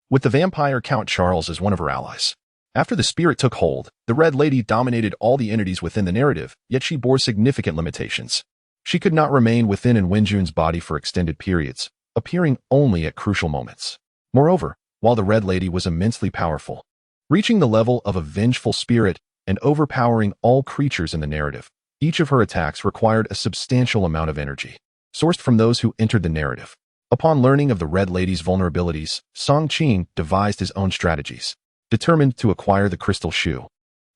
with the vampire Count Charles as one of her allies. After the spirit took hold, the Red Lady dominated all the entities within the narrative, yet she bore significant limitations. She could not remain within Wenjun's body for extended periods, appearing only at crucial moments. Moreover, while the Red Lady was immensely powerful, reaching the level of a vengeful spirit and overpowering all creatures in the narrative, each of her attacks required a substantial amount of energy, sourced from those who entered the narrative. Upon learning of the Red Lady's vulnerabilities, Song Qing devised his own strategies, determined to acquire the crystal shoe.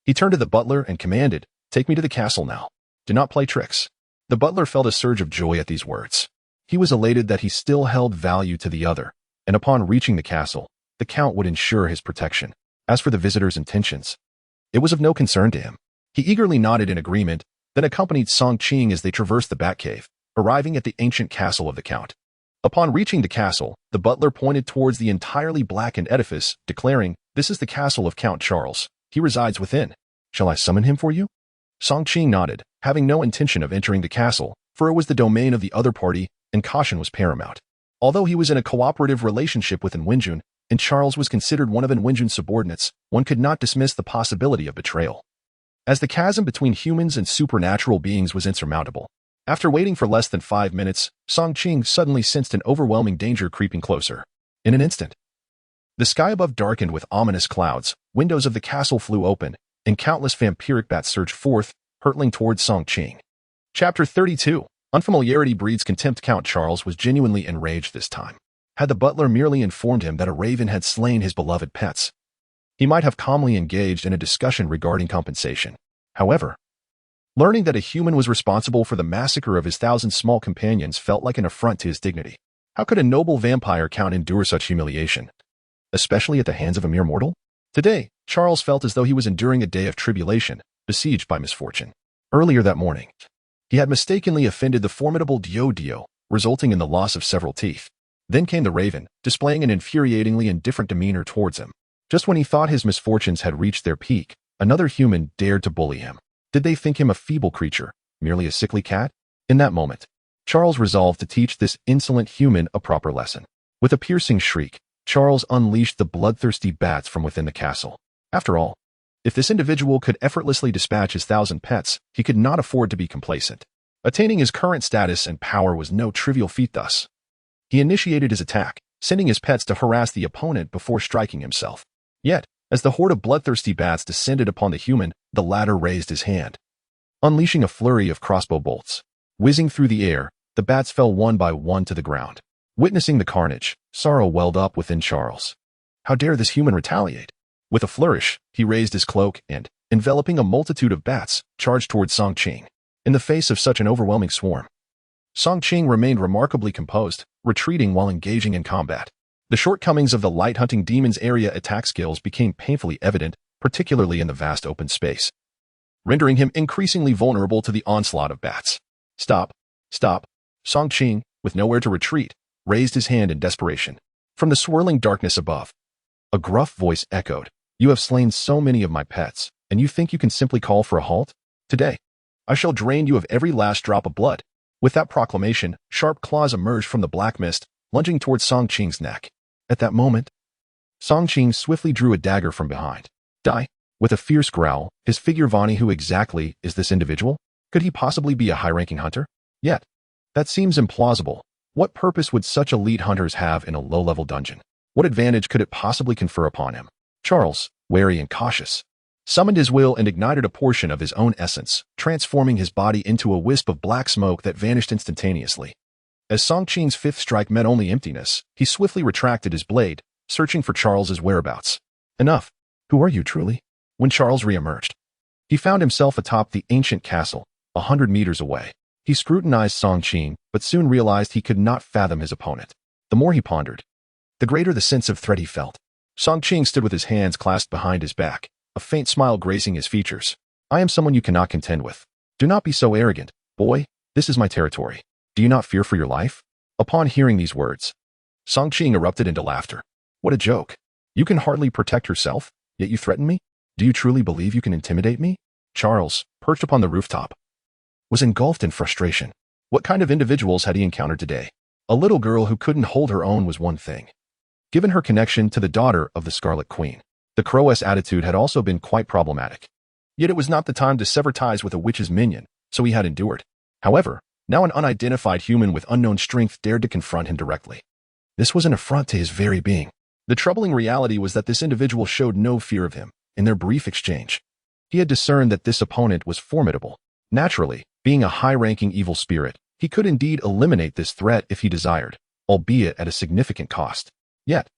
He turned to the butler and commanded, "Take me to the castle now. Do not play tricks." The butler felt a surge of joy at these words. He was elated that he still held value to the other, and upon reaching the castle, the Count would ensure his protection. As for the visitor's intentions, it was of no concern to him. He eagerly nodded in agreement, then accompanied Song Qing as they traversed the Batcave, arriving at the ancient castle of the Count. Upon reaching the castle, the butler pointed towards the entirely blackened edifice, declaring, "This is the castle of Count Charles. He resides within. Shall I summon him for you?" Song Qing nodded, having no intention of entering the castle, for it was the domain of the other party, and caution was paramount. Although he was in a cooperative relationship with Wenjun, and Charles was considered one of Wenjun's subordinates, one could not dismiss the possibility of betrayal, as the chasm between humans and supernatural beings was insurmountable. After waiting for less than 5 minutes, Song Qing suddenly sensed an overwhelming danger creeping closer. In an instant, the sky above darkened with ominous clouds, windows of the castle flew open, and countless vampiric bats surged forth, hurtling towards Song Qing. Chapter 32. Unfamiliarity breeds contempt. Count Charles was genuinely enraged this time. Had the butler merely informed him that a raven had slain his beloved pets, he might have calmly engaged in a discussion regarding compensation. However, learning that a human was responsible for the massacre of his 1,000 small companions felt like an affront to his dignity. How could a noble vampire count endure such humiliation, especially at the hands of a mere mortal? Today, Charles felt as though he was enduring a day of tribulation, besieged by misfortune. Earlier that morning, he had mistakenly offended the formidable Dudu, resulting in the loss of several teeth. Then came the raven, displaying an infuriatingly indifferent demeanor towards him. Just when he thought his misfortunes had reached their peak, another human dared to bully him. Did they think him a feeble creature, merely a sickly cat? In that moment, Charles resolved to teach this insolent human a proper lesson. With a piercing shriek, Charles unleashed the bloodthirsty bats from within the castle. After all, if this individual could effortlessly dispatch his 1,000 pets, he could not afford to be complacent. Attaining his current status and power was no trivial feat thus. He initiated his attack, sending his pets to harass the opponent before striking himself. Yet, as the horde of bloodthirsty bats descended upon the human, the latter raised his hand, unleashing a flurry of crossbow bolts. Whizzing through the air, the bats fell one by one to the ground. Witnessing the carnage, sorrow welled up within Charles. How dare this human retaliate? With a flourish, he raised his cloak and, enveloping a multitude of bats, charged towards Song Qing. In the face of such an overwhelming swarm, Song Qing remained remarkably composed, retreating while engaging in combat. The shortcomings of the light-hunting demon's area attack skills became painfully evident, particularly in the vast open space, rendering him increasingly vulnerable to the onslaught of bats. Stop! Stop! Song Qing, with nowhere to retreat, raised his hand in desperation. From the swirling darkness above, a gruff voice echoed, "You have slain so many of my pets, and you think you can simply call for a halt? Today, I shall drain you of every last drop of blood." With that proclamation, sharp claws emerged from the black mist, lunging towards Song Qing's neck. At that moment, Song Qing swiftly drew a dagger from behind. Die! With a fierce growl, his figure Vani, who exactly is this individual? Could he possibly be a high-ranking hunter? Yet, that seems implausible. What purpose would such elite hunters have in a low-level dungeon? What advantage could it possibly confer upon him? Charles, wary and cautious, summoned his will and ignited a portion of his own essence, transforming his body into a wisp of black smoke that vanished instantaneously. As Song Qing's fifth strike met only emptiness, he swiftly retracted his blade, searching for Charles's whereabouts. Enough. Who are you truly? When Charles reemerged, he found himself atop the ancient castle, 100 meters away. He scrutinized Song Qing, but soon realized he could not fathom his opponent. The more he pondered, the greater the sense of threat he felt. Song Qing stood with his hands clasped behind his back, a faint smile gracing his features. "I am someone you cannot contend with. Do not be so arrogant, boy. This is my territory. Do you not fear for your life?" Upon hearing these words, Song Qing erupted into laughter. "What a joke. You can hardly protect yourself, yet you threaten me? Do you truly believe you can intimidate me?" Charles, perched upon the rooftop, was engulfed in frustration. What kind of individuals had he encountered today? A little girl who couldn't hold her own was one thing. Given her connection to the daughter of the Scarlet Queen, the Crow's attitude had also been quite problematic. Yet it was not the time to sever ties with a witch's minion, so he had endured. However, now an unidentified human with unknown strength dared to confront him directly. This was an affront to his very being. The troubling reality was that this individual showed no fear of him. In their brief exchange, he had discerned that this opponent was formidable. Naturally, being a high-ranking evil spirit, he could indeed eliminate this threat if he desired, albeit at a significant cost. Yet,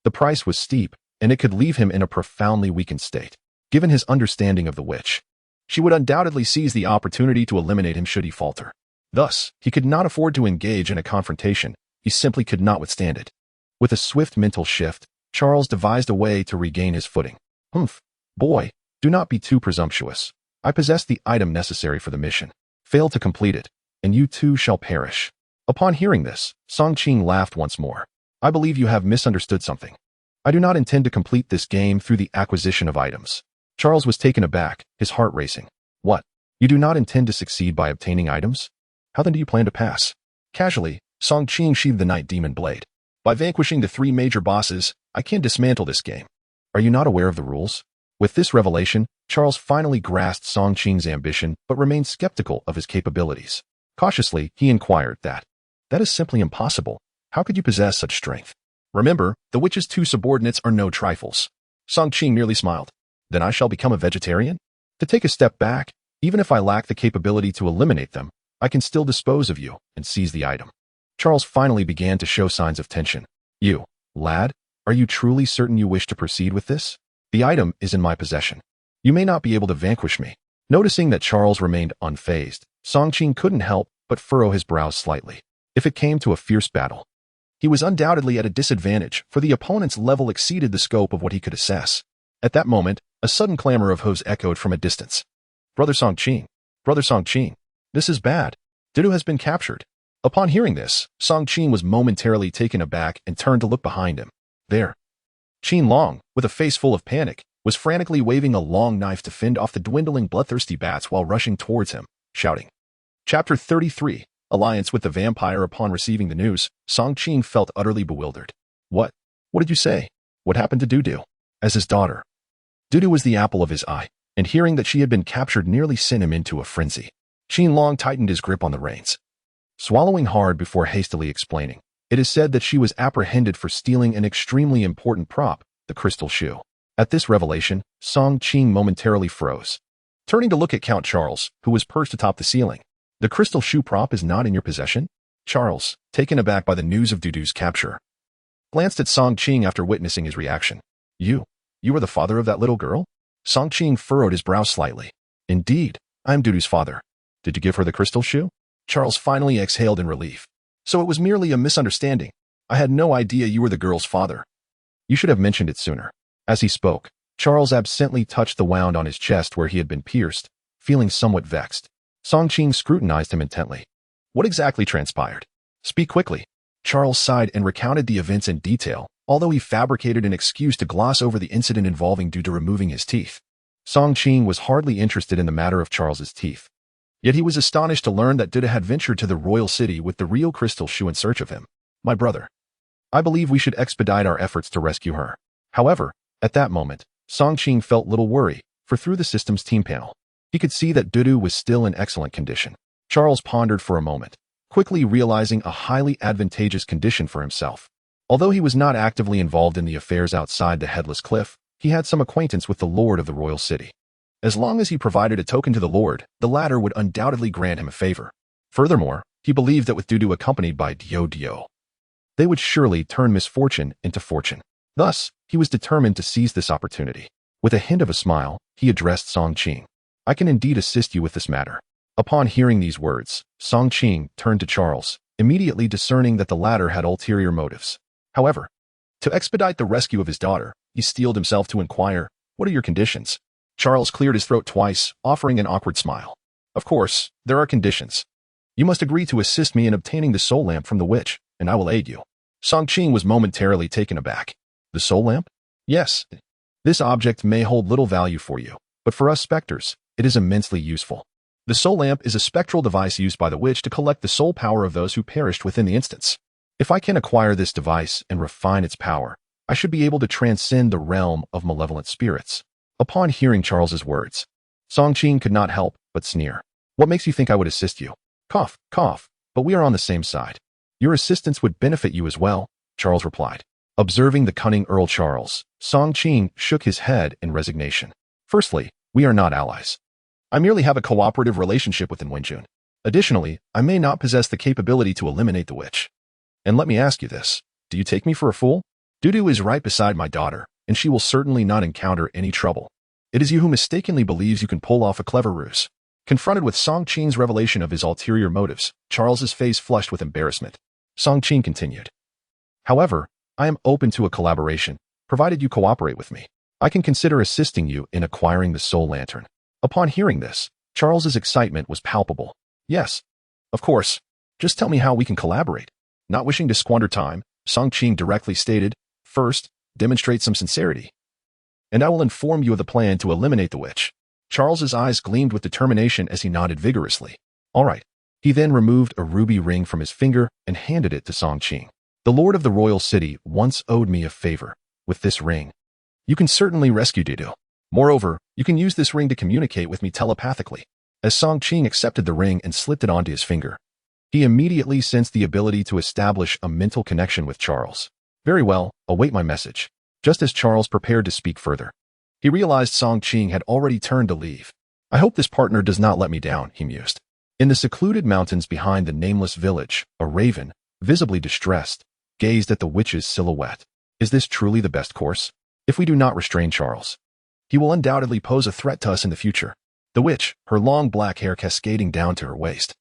the price was steep, and it could leave him in a profoundly weakened state. Given his understanding of the witch, she would undoubtedly seize the opportunity to eliminate him should he falter. Thus, he could not afford to engage in a confrontation. He simply could not withstand it. With a swift mental shift, Charles devised a way to regain his footing. "Humph. Boy, do not be too presumptuous. I possess the item necessary for the mission. Fail to complete it, and you too shall perish." Upon hearing this, Song Qing laughed once more. "I believe you have misunderstood something. I do not intend to complete this game through the acquisition of items." Charles was taken aback, his heart racing. "What? You do not intend to succeed by obtaining items? How then do you plan to pass?" Casually, Song Qing sheathed the Night Demon blade. "By vanquishing the 3 major bosses, I can dismantle this game. Are you not aware of the rules?" With this revelation, Charles finally grasped Song Qing's ambition but remained skeptical of his capabilities. Cautiously, he inquired that is simply impossible. How could you possess such strength? Remember, the witch's 2 subordinates are no trifles. Song Qing merely smiled. "Then I shall become a vegetarian? To take a step back, even if I lack the capability to eliminate them, I can still dispose of you and seize the item." Charles finally began to show signs of tension. "You, lad, are you truly certain you wish to proceed with this? The item is in my possession. You may not be able to vanquish me." Noticing that Charles remained unfazed, Song Qing couldn't help but furrow his brows slightly. If it came to a fierce battle, he was undoubtedly at a disadvantage, for the opponent's level exceeded the scope of what he could assess. At that moment, a sudden clamor of hooves echoed from a distance. "Brother Song Qing! Brother Song Qing! This is bad. Dudu has been captured." Upon hearing this, Song Qing was momentarily taken aback and turned to look behind him. There, Qin Long, with a face full of panic, was frantically waving a long knife to fend off the dwindling bloodthirsty bats while rushing towards him, shouting. Chapter 33, Alliance with the Vampire. Upon receiving the news, Song Qing felt utterly bewildered. What did you say? What happened to Dudu?" As his daughter, Dudu was the apple of his eye, and hearing that she had been captured nearly sent him into a frenzy. Qin Long tightened his grip on the reins, swallowing hard before hastily explaining. It is said that she was apprehended for stealing an extremely important prop, the crystal shoe. At this revelation, Song Qing momentarily froze, turning to look at Count Charles, who was perched atop the ceiling. "The crystal shoe prop is not in your possession?" Charles, taken aback by the news of Dudu's capture, glanced at Song Qing after witnessing his reaction. You You are the father of that little girl? Song Qing furrowed his brow slightly. Indeed, I am Dudu's father. Did you give her the crystal shoe? Charles finally exhaled in relief. So it was merely a misunderstanding. I had no idea you were the girl's father. You should have mentioned it sooner. As he spoke, Charles absently touched the wound on his chest where he had been pierced, feeling somewhat vexed. Song Qing scrutinized him intently. What exactly transpired? Speak quickly. Charles sighed and recounted the events in detail, although he fabricated an excuse to gloss over the incident involving Dudu removing his teeth. Song Qing was hardly interested in the matter of Charles's teeth. Yet he was astonished to learn that Dudu had ventured to the royal city with the real crystal shoe in search of him. My brother. I believe we should expedite our efforts to rescue her. However, at that moment, Song Qing felt little worry, for through the system's team panel, he could see that Dudu was still in excellent condition. Charles pondered for a moment, quickly realizing a highly advantageous condition for himself. Although he was not actively involved in the affairs outside the Headless Cliff, he had some acquaintance with the Lord of the Royal City. As long as he provided a token to the Lord, the latter would undoubtedly grant him a favor. Furthermore, he believed that with Dudu accompanied by Dudu, they would surely turn misfortune into fortune. Thus, he was determined to seize this opportunity. With a hint of a smile, he addressed Song Qing. I can indeed assist you with this matter. Upon hearing these words, Song Qing turned to Charles, immediately discerning that the latter had ulterior motives. However, to expedite the rescue of his daughter, he steeled himself to inquire, what are your conditions? Charles cleared his throat twice, offering an awkward smile. Of course, there are conditions. You must agree to assist me in obtaining the soul lamp from the witch, and I will aid you. Song Qing was momentarily taken aback. The soul lamp? Yes. This object may hold little value for you, but for us specters, it is immensely useful. The soul lamp is a spectral device used by the witch to collect the soul power of those who perished within the instance. If I can acquire this device and refine its power, I should be able to transcend the realm of malevolent spirits. Upon hearing Charles's words, Song Qing could not help but sneer. What makes you think I would assist you? Cough, cough, but we are on the same side. Your assistance would benefit you as well, Charles replied. Observing the cunning Earl Charles, Song Qing shook his head in resignation. Firstly, we are not allies. I merely have a cooperative relationship with Wenjun. Additionally, I may not possess the capability to eliminate the witch. And let me ask you this, do you take me for a fool? Dudu is right beside my daughter, and she will certainly not encounter any trouble. It is you who mistakenly believes you can pull off a clever ruse. Confronted with Song Qing's revelation of his ulterior motives, Charles's face flushed with embarrassment. Song Qing continued. However, I am open to a collaboration, provided you cooperate with me. I can consider assisting you in acquiring the soul lantern. Upon hearing this, Charles's excitement was palpable. Yes, of course. Just tell me how we can collaborate. Not wishing to squander time, Song Qing directly stated, first, demonstrate some sincerity, and I will inform you of the plan to eliminate the witch. Charles's eyes gleamed with determination as he nodded vigorously. All right. He then removed a ruby ring from his finger and handed it to Song Qing. The Lord of the Royal City once owed me a favor. With this ring, you can certainly rescue Dudu. Moreover, you can use this ring to communicate with me telepathically. As Song Qing accepted the ring and slipped it onto his finger, he immediately sensed the ability to establish a mental connection with Charles. Very well, await my message. Just as Charles prepared to speak further, he realized Song Qing had already turned to leave. I hope this partner does not let me down, he mused. In the secluded mountains behind the nameless village, a raven, visibly distressed, gazed at the witch's silhouette. Is this truly the best course? If we do not restrain Charles, he will undoubtedly pose a threat to us in the future. The witch, her long black hair cascading down to her waist,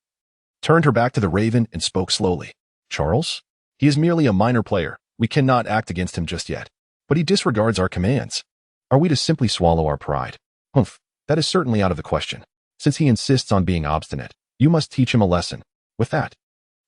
turned her back to the raven and spoke slowly. Charles? He is merely a minor player. We cannot act against him just yet. But he disregards our commands. Are we to simply swallow our pride? Humph, that is certainly out of the question. Since he insists on being obstinate, you must teach him a lesson. With that,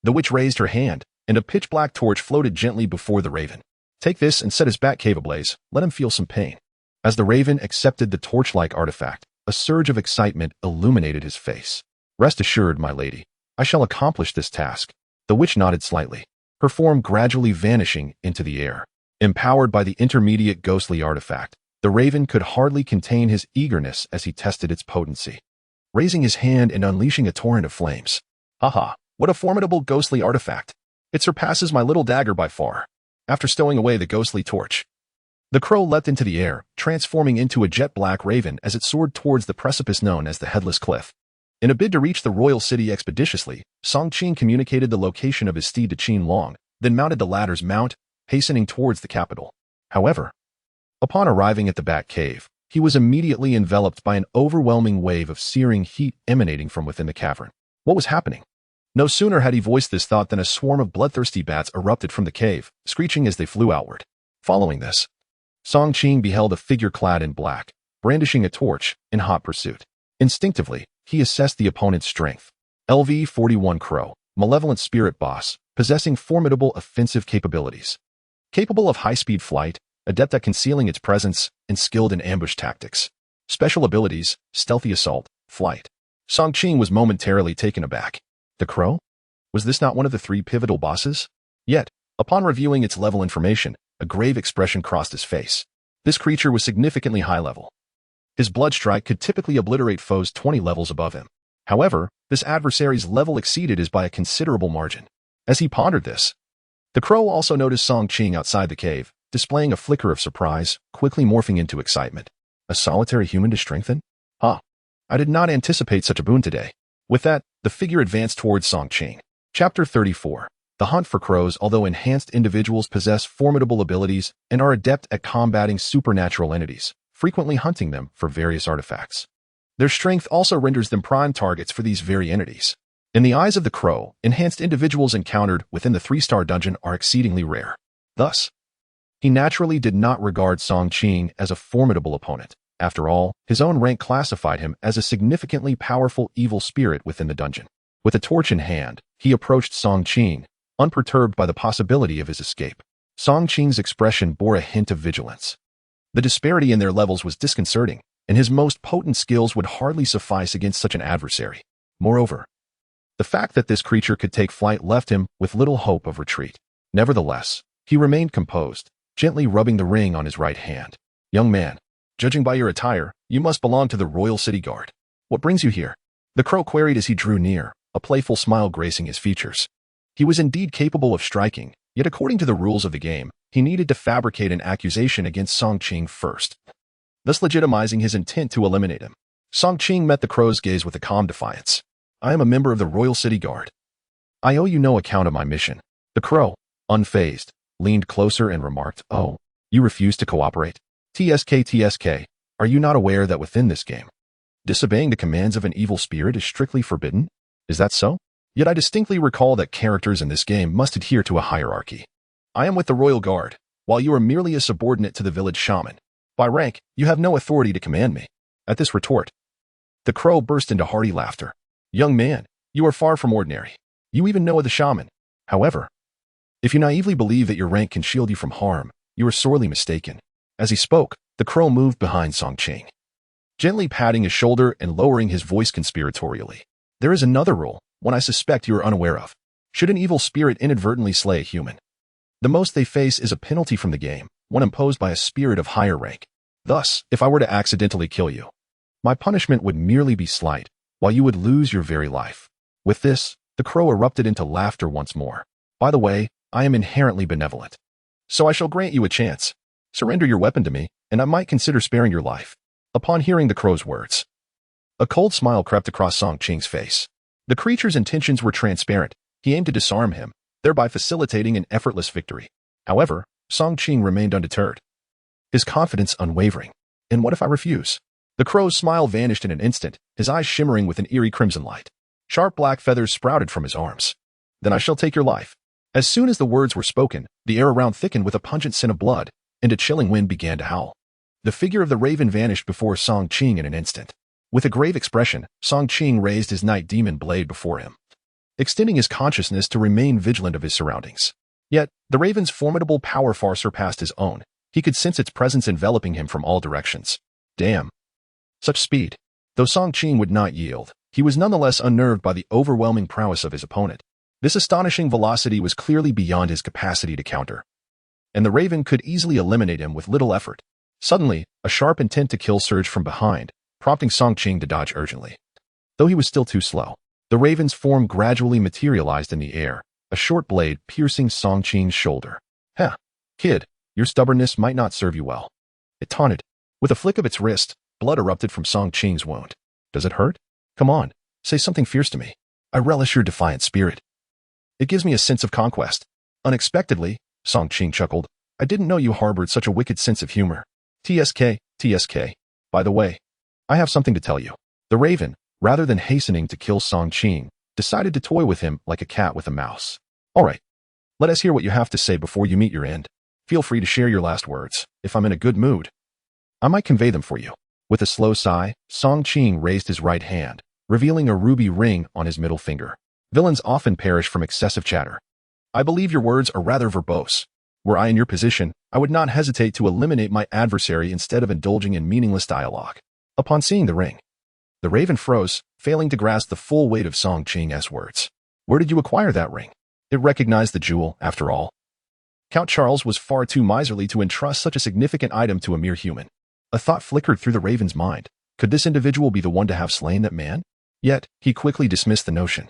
the witch raised her hand, and a pitch-black torch floated gently before the raven. Take this and set his bat cave ablaze. Let him feel some pain. As the raven accepted the torch-like artifact, a surge of excitement illuminated his face. Rest assured, my lady, I shall accomplish this task. The witch nodded slightly, her form gradually vanishing into the air. Empowered by the intermediate ghostly artifact, the raven could hardly contain his eagerness as he tested its potency, raising his hand and unleashing a torrent of flames. Haha, what a formidable ghostly artifact. It surpasses my little dagger by far. After stowing away the ghostly torch, the crow leapt into the air, transforming into a jet-black raven as it soared towards the precipice known as the Headless Cliff. In a bid to reach the royal city expeditiously, Song Qing communicated the location of his steed to Qin Long, then mounted the latter's mount, hastening towards the capital. However, Upon arriving at the Bat Cave, he was immediately enveloped by an overwhelming wave of searing heat emanating from within the cavern. What was happening? No sooner had he voiced this thought than a swarm of bloodthirsty bats erupted from the cave, screeching as they flew outward. Following this, Song Qing beheld a figure clad in black, brandishing a torch, in hot pursuit. Instinctively, he assessed the opponent's strength. LV-41 Crow, malevolent spirit boss, possessing formidable offensive capabilities. Capable of high-speed flight, adept at concealing its presence, and skilled in ambush tactics. Special abilities, stealthy assault, flight. Song Qing was momentarily taken aback. The crow? Was this not one of the three pivotal bosses? Yet, upon reviewing its level information, a grave expression crossed his face. This creature was significantly high level. His blood strike could typically obliterate foes 20 levels above him. However, this adversary's level exceeded his by a considerable margin. As he pondered this, the crow also noticed Song Qing outside the cave, displaying a flicker of surprise, quickly morphing into excitement. A solitary human to strengthen? I did not anticipate such a boon today. With that, the figure advanced towards Song Qing. Chapter 34. The hunt for crows. Although enhanced individuals possess formidable abilities and are adept at combating supernatural entities, frequently hunting them for various artifacts. Their strength also renders them prime targets for these very entities. In the eyes of the crow, enhanced individuals encountered within the 3-star dungeon are exceedingly rare. Thus, he naturally did not regard Song Qing as a formidable opponent. After all, his own rank classified him as a significantly powerful evil spirit within the dungeon. With a torch in hand, he approached Song Qing, unperturbed by the possibility of his escape. Song Qing's expression bore a hint of vigilance. The disparity in their levels was disconcerting, and his most potent skills would hardly suffice against such an adversary. Moreover, the fact that this creature could take flight left him with little hope of retreat. Nevertheless, he remained composed, gently rubbing the ring on his right hand. Young man, judging by your attire, you must belong to the Royal City Guard. What brings you here? The crow queried as he drew near, a playful smile gracing his features. He was indeed capable of striking, yet according to the rules of the game, he needed to fabricate an accusation against Song Qing first, thus legitimizing his intent to eliminate him. Song Qing met the crow's gaze with a calm defiance. I am a member of the Royal City Guard. I owe you no account of my mission. The crow, unfazed, leaned closer and remarked, Oh, you refuse to cooperate? TSK, are you not aware that within this game, disobeying the commands of an evil spirit is strictly forbidden? Is that so? Yet I distinctly recall that characters in this game must adhere to a hierarchy. I am with the Royal Guard, while you are merely a subordinate to the village shaman. By rank, you have no authority to command me. At this retort, the crow burst into hearty laughter. Young man, you are far from ordinary. You even know of the shaman. However, if you naively believe that your rank can shield you from harm, you are sorely mistaken. As he spoke, the crow moved behind Song Qing, gently patting his shoulder and lowering his voice conspiratorially. There is another rule, one I suspect you are unaware of. Should an evil spirit inadvertently slay a human, the most they face is a penalty from the game, one imposed by a spirit of higher rank. Thus, if I were to accidentally kill you, my punishment would merely be slight, while you would lose your very life. With this, the crow erupted into laughter once more. By the way, I am inherently benevolent, so I shall grant you a chance. Surrender your weapon to me, and I might consider sparing your life. Upon hearing the crow's words, a cold smile crept across Song Qing's face. The creature's intentions were transparent. He aimed to disarm him, thereby facilitating an effortless victory. However, Song Qing remained undeterred, his confidence unwavering. And what if I refuse? The crow's smile vanished in an instant, his eyes shimmering with an eerie crimson light. Sharp black feathers sprouted from his arms. Then I shall take your life. As soon as the words were spoken, the air around thickened with a pungent scent of blood, and a chilling wind began to howl. The figure of the raven vanished before Song Qing in an instant. With a grave expression, Song Qing raised his night demon blade before him, extending his consciousness to remain vigilant of his surroundings. Yet, the raven's formidable power far surpassed his own. He could sense its presence enveloping him from all directions. Damn. Such speed. Though Song Qing would not yield, he was nonetheless unnerved by the overwhelming prowess of his opponent. This astonishing velocity was clearly beyond his capacity to counter, and the raven could easily eliminate him with little effort. Suddenly, a sharp intent to kill surged from behind, prompting Song Qing to dodge urgently. Though he was still too slow, the raven's form gradually materialized in the air, a short blade piercing Song Qing's shoulder. Heh, kid, your stubbornness might not serve you well, it taunted. With a flick of its wrist, blood erupted from Song Qing's wound. Does it hurt? Come on, say something fierce to me. I relish your defiant spirit. It gives me a sense of conquest. Unexpectedly, Song Qing chuckled. I didn't know you harbored such a wicked sense of humor. TSK, TSK. By the way, I have something to tell you. The raven, rather than hastening to kill Song Qing, decided to toy with him like a cat with a mouse. All right, let us hear what you have to say before you meet your end. Feel free to share your last words. If I'm in a good mood, I might convey them for you. With a slow sigh, Song Qing raised his right hand, revealing a ruby ring on his middle finger. Villains often perish from excessive chatter. I believe your words are rather verbose. Were I in your position, I would not hesitate to eliminate my adversary instead of indulging in meaningless dialogue. Upon seeing the ring, the raven froze, failing to grasp the full weight of Song Qing's words. Where did you acquire that ring? It recognized the jewel, after all. Count Charles was far too miserly to entrust such a significant item to a mere human. A thought flickered through the raven's mind. Could this individual be the one to have slain that man? Yet, he quickly dismissed the notion,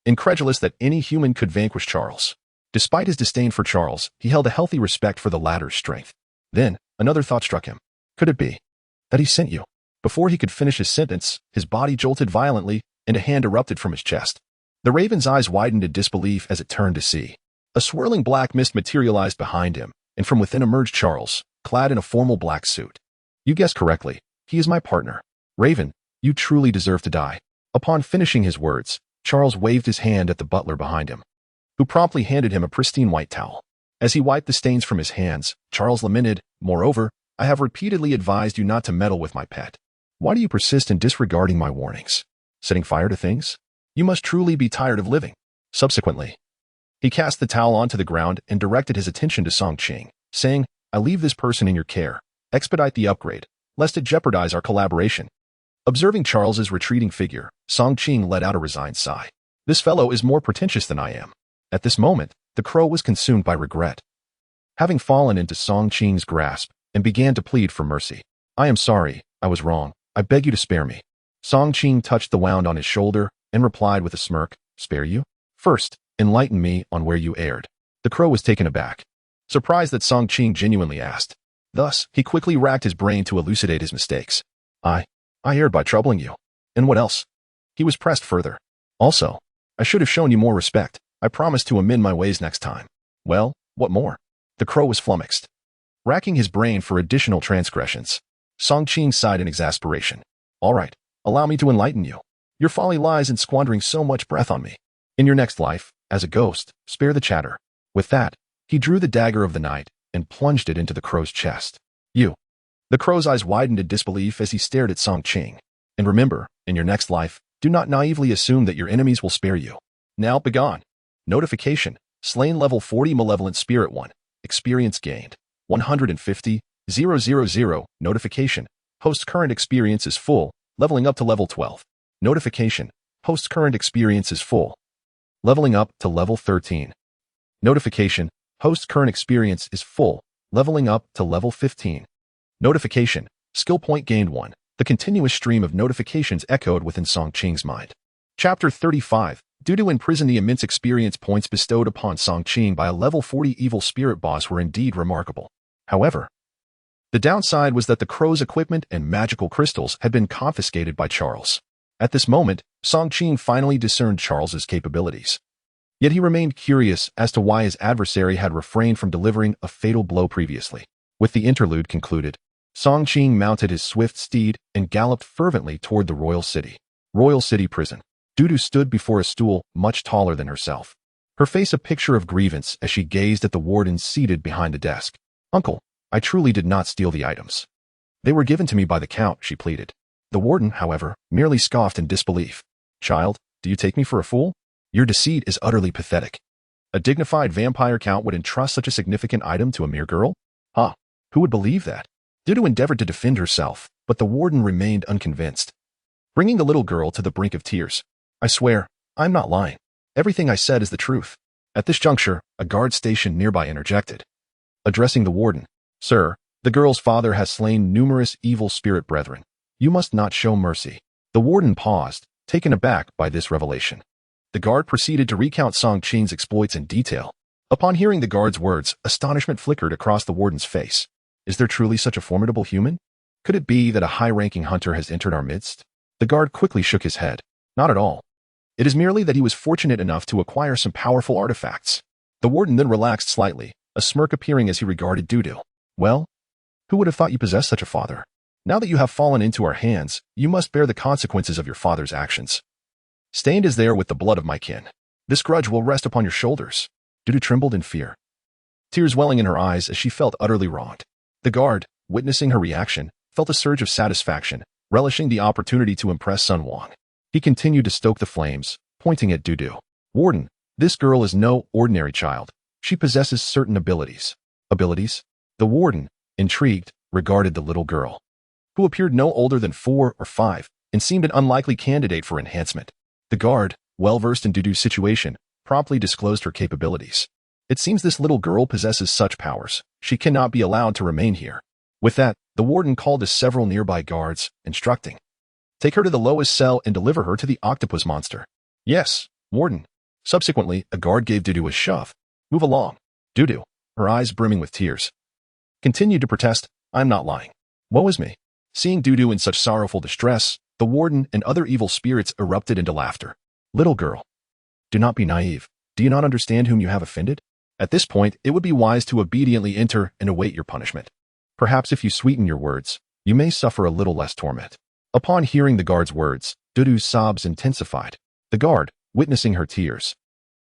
incredulous that any human could vanquish Charles. Despite his disdain for Charles, he held a healthy respect for the latter's strength. Then, another thought struck him. Could it be that he sent you? Before he could finish his sentence, his body jolted violently, and a hand erupted from his chest. The raven's eyes widened in disbelief as it turned to see. A swirling black mist materialized behind him, and from within emerged Charles, clad in a formal black suit. You guessed correctly. He is my partner. Raven, you truly deserve to die. Upon finishing his words, Charles waved his hand at the butler behind him, who promptly handed him a pristine white towel. As he wiped the stains from his hands, Charles lamented, "Moreover, I have repeatedly advised you not to meddle with my pet. Why do you persist in disregarding my warnings? Setting fire to things? You must truly be tired of living." Subsequently, he cast the towel onto the ground and directed his attention to Song Qing, saying, "I leave this person in your care. Expedite the upgrade, lest it jeopardize our collaboration." Observing Charles's retreating figure, Song Qing let out a resigned sigh. This fellow is more pretentious than I am. At this moment, the crow was consumed by regret, having fallen into Song Qing's grasp, and began to plead for mercy. "I am sorry, I was wrong. I beg you to spare me." Song Qing touched the wound on his shoulder and replied with a smirk, "Spare you? First, enlighten me on where you erred." The crow was taken aback, surprised that Song Qing genuinely asked. Thus, he quickly racked his brain to elucidate his mistakes. I erred by troubling you. And what else?" He was pressed further. "Also, I should have shown you more respect. I promised to amend my ways next time." "Well, what more?" The crow was flummoxed, racking his brain for additional transgressions. Song Qing sighed in exasperation. "All right, allow me to enlighten you. Your folly lies in squandering so much breath on me. In your next life, as a ghost, spare the chatter." With that, he drew the dagger of the night and plunged it into the crow's chest. "You." The crow's eyes widened in disbelief as he stared at Song Qing. "And remember, in your next life, do not naively assume that your enemies will spare you. Now begone." Notification: Slain level 40 Malevolent Spirit 1. Experience gained 150,000. Notification: Host's current experience is full, leveling up to level 12. Notification: Host's current experience is full, leveling up to level 13. Notification: Host's current experience is full, leveling up to level 15. Notification: Skill point gained 1. The continuous stream of notifications echoed within Song Qing's mind. Chapter 35. Dudu in prison. The immense experience points bestowed upon Song Qing by a level 40 evil spirit boss were indeed remarkable. However, the downside was that the crow's equipment and magical crystals had been confiscated by Charles. At this moment, Song Qing finally discerned Charles's capabilities. Yet he remained curious as to why his adversary had refrained from delivering a fatal blow previously. With the interlude concluded, Song Qing mounted his swift steed and galloped fervently toward the Royal City. Royal City Prison. Dudu stood before a stool much taller than herself, her face a picture of grievance as she gazed at the warden seated behind the desk. "Uncle, I truly did not steal the items. They were given to me by the Count," she pleaded. The warden, however, merely scoffed in disbelief. "Child, do you take me for a fool? Your deceit is utterly pathetic. A dignified vampire count would entrust such a significant item to a mere girl? Ha! Who would believe that?" Dudu endeavored to defend herself, but the warden remained unconvinced, bringing the little girl to the brink of tears. "I swear, I'm not lying. Everything I said is the truth." At this juncture, a guard stationed nearby interjected, addressing the warden. "Sir, the girl's father has slain numerous evil spirit brethren. You must not show mercy." The warden paused, taken aback by this revelation. The guard proceeded to recount Song Qing's exploits in detail. Upon hearing the guard's words, astonishment flickered across the warden's face. Is there truly such a formidable human? Could it be that a high-ranking hunter has entered our midst? The guard quickly shook his head. Not at all. It is merely that he was fortunate enough to acquire some powerful artifacts. The warden then relaxed slightly, a smirk appearing as he regarded Dudu. "Well, Who would have thought you possessed such a father? Now that you have fallen into our hands, you must bear the consequences of your father's actions. Stained is there with the blood of my kin. This grudge will rest upon your shoulders. Dudu trembled in fear, tears welling in her eyes as she felt utterly wronged. The guard, witnessing her reaction, felt a surge of satisfaction, relishing the opportunity to impress Sun Wang. He continued to stoke the flames, pointing at Dudu. Warden, this girl is no ordinary child. She possesses certain abilities. Abilities? The warden, intrigued, regarded the little girl, who appeared no older than 4 or 5, and seemed an unlikely candidate for enhancement. The guard, well-versed in Dudu's situation, promptly disclosed her capabilities. It seems this little girl possesses such powers. She cannot be allowed to remain here. With that, the warden called to several nearby guards, instructing, "Take her to the lowest cell and deliver her to the octopus monster." "Yes, warden." Subsequently, a guard gave Dudu a shove. "Move along." Dudu, her eyes brimming with tears, continued to protest, "I'm not lying. Woe is me." Seeing Dudu in such sorrowful distress, the warden and other evil spirits erupted into laughter. "Little girl, do not be naive. Do you not understand whom you have offended? At this point, it would be wise to obediently enter and await your punishment. Perhaps if you sweeten your words, you may suffer a little less torment." Upon hearing the guard's words, Dudu's sobs intensified. The guard, witnessing her tears,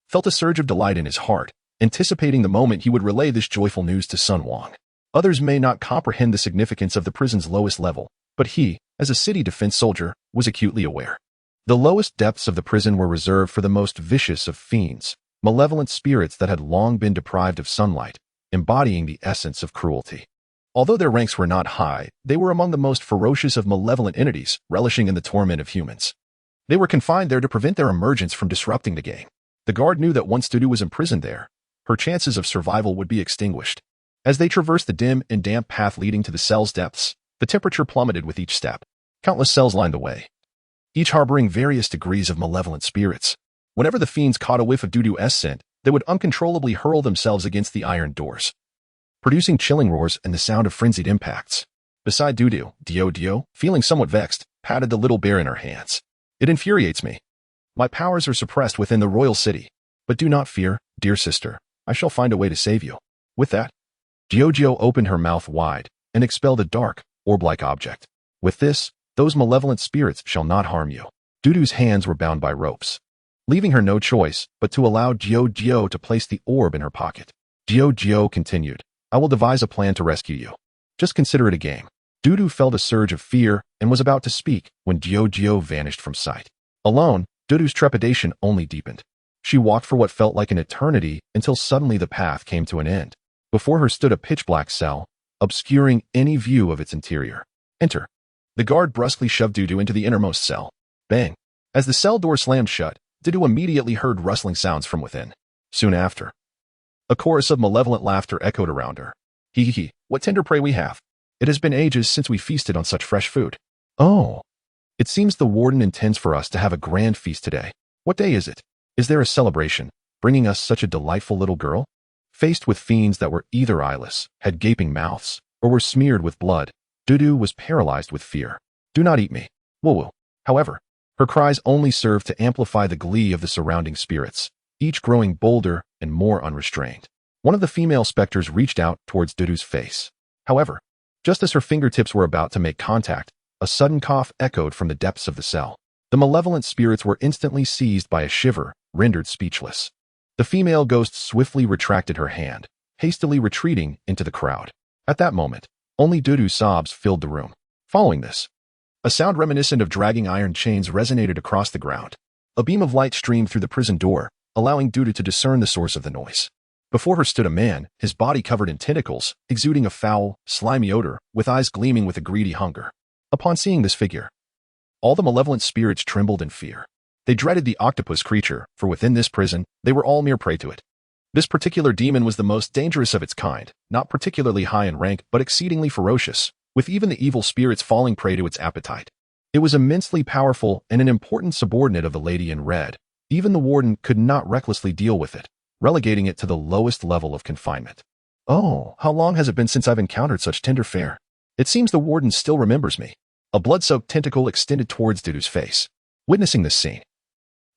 felt a surge of delight in his heart, anticipating the moment he would relay this joyful news to Sun Wang. Others may not comprehend the significance of the prison's lowest level, but he, as a city defense soldier, was acutely aware. The lowest depths of the prison were reserved for the most vicious of fiends, malevolent spirits that had long been deprived of sunlight, embodying the essence of cruelty. Although their ranks were not high, they were among the most ferocious of malevolent entities, relishing in the torment of humans. They were confined there to prevent their emergence from disrupting the game. The guard knew that once Dudu was imprisoned there, her chances of survival would be extinguished. As they traversed the dim and damp path leading to the cell's depths, the temperature plummeted with each step. Countless cells lined the way, each harboring various degrees of malevolent spirits. Whenever the fiends caught a whiff of Dudu's scent, they would uncontrollably hurl themselves against the iron doors, producing chilling roars and the sound of frenzied impacts. Beside Dudu, Dio, feeling somewhat vexed, patted the little bear in her hands. "It infuriates me. My powers are suppressed within the royal city. But do not fear, dear sister. I shall find a way to save you." With that, Dio opened her mouth wide and expelled a dark, orb-like object. "With this, those malevolent spirits shall not harm you." Dudu's hands were bound by ropes, leaving her no choice but to allow Dio to place the orb in her pocket. Dio continued, "I will devise a plan to rescue you. Just consider it a game." Dudu felt a surge of fear and was about to speak when Dio vanished from sight. Alone, Dudu's trepidation only deepened. She walked for what felt like an eternity until suddenly the path came to an end. Before her stood a pitch-black cell, obscuring any view of its interior. "Enter." The guard brusquely shoved Dudu into the innermost cell. Bang! As the cell door slammed shut, Dudu immediately heard rustling sounds from within. Soon after, a chorus of malevolent laughter echoed around her. "Hee, what tender prey we have. It has been ages since we feasted on such fresh food." "Oh, it seems the warden intends for us to have a grand feast today. What day is it? Is there a celebration, bringing us such a delightful little girl?" Faced with fiends that were either eyeless, had gaping mouths, or were smeared with blood, Dudu was paralyzed with fear. "Do not eat me. Woo-woo." However, her cries only served to amplify the glee of the surrounding spirits, each growing bolder and more unrestrained. One of the female specters reached out towards Dudu's face. However, just as her fingertips were about to make contact, a sudden cough echoed from the depths of the cell. The malevolent spirits were instantly seized by a shiver, rendered speechless. The female ghost swiftly retracted her hand, hastily retreating into the crowd. At that moment, only Dudu's sobs filled the room. Following this, a sound reminiscent of dragging iron chains resonated across the ground. A beam of light streamed through the prison door, allowing Dudu to discern the source of the noise. Before her stood a man, his body covered in tentacles, exuding a foul, slimy odor, with eyes gleaming with a greedy hunger. Upon seeing this figure, all the malevolent spirits trembled in fear. They dreaded the octopus creature, for within this prison, they were all mere prey to it. This particular demon was the most dangerous of its kind, not particularly high in rank but exceedingly ferocious, with even the evil spirits falling prey to its appetite. It was immensely powerful and an important subordinate of the Lady in Red. Even the warden could not recklessly deal with it, relegating it to the lowest level of confinement. "Oh, how long has it been since I've encountered such tender fare? It seems the warden still remembers me." A blood-soaked tentacle extended towards Dudu's face. Witnessing this scene,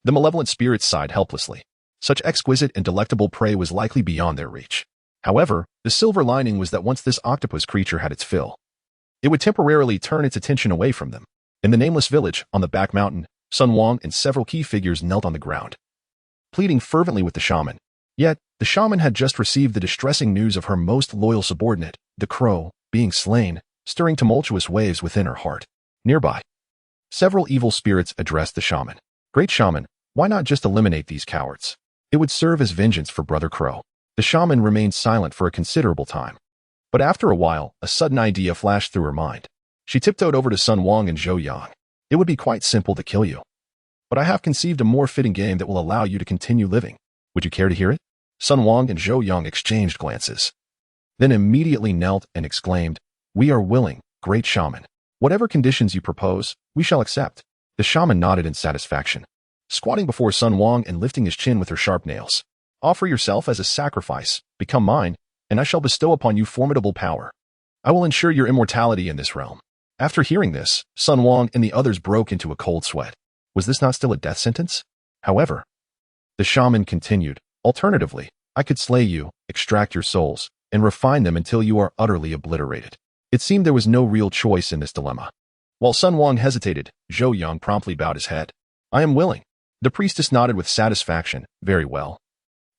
the malevolent spirits sighed helplessly. Such exquisite and delectable prey was likely beyond their reach. However, the silver lining was that once this octopus creature had its fill, it would temporarily turn its attention away from them. In the nameless village, on the back mountain, Sun Wang and several key figures knelt on the ground, pleading fervently with the shaman. Yet, the shaman had just received the distressing news of her most loyal subordinate, the crow, being slain, stirring tumultuous waves within her heart. Nearby, several evil spirits addressed the shaman. Great shaman, why not just eliminate these cowards? It would serve as vengeance for Brother Crow. The shaman remained silent for a considerable time. But after a while, a sudden idea flashed through her mind. She tiptoed over to Sun Wang and Zhou Yang. It would be quite simple to kill you. But I have conceived a more fitting game that will allow you to continue living. Would you care to hear it? Sun Wang and Zhou Yang exchanged glances, then immediately knelt and exclaimed, "We are willing, great shaman. Whatever conditions you propose, we shall accept." The shaman nodded in satisfaction, squatting before Sun Wang and lifting his chin with her sharp nails. "Offer yourself as a sacrifice, become mine, and I shall bestow upon you formidable power. I will ensure your immortality in this realm." After hearing this, Sun Wang and the others broke into a cold sweat. Was this not still a death sentence? However, the shaman continued, "Alternatively, I could slay you, extract your souls, and refine them until you are utterly obliterated." It seemed there was no real choice in this dilemma. While Sun Wang hesitated, Zhou Yang promptly bowed his head. "I am willing." The priestess nodded with satisfaction. "Very well.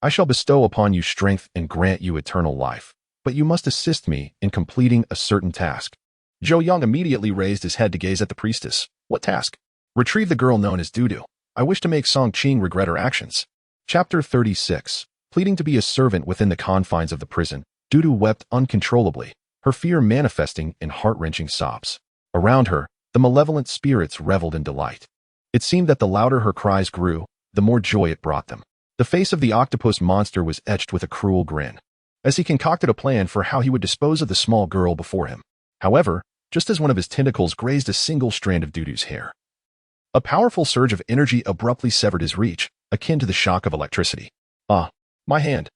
I shall bestow upon you strength and grant you eternal life, but you must assist me in completing a certain task." Zhou Yang immediately raised his head to gaze at the priestess. "What task?" "Retrieve the girl known as Dudu. I wish to make Song Qing regret her actions." Chapter 36. Pleading to be a servant within the confines of the prison, Dudu wept uncontrollably, her fear manifesting in heart-wrenching sobs. Around her, the malevolent spirits reveled in delight. It seemed that the louder her cries grew, the more joy it brought them. The face of the octopus monster was etched with a cruel grin, as he concocted a plan for how he would dispose of the small girl before him. However, just as one of his tentacles grazed a single strand of Dudu's hair, a powerful surge of energy abruptly severed his reach, akin to the shock of electricity. "Ah, my hand!"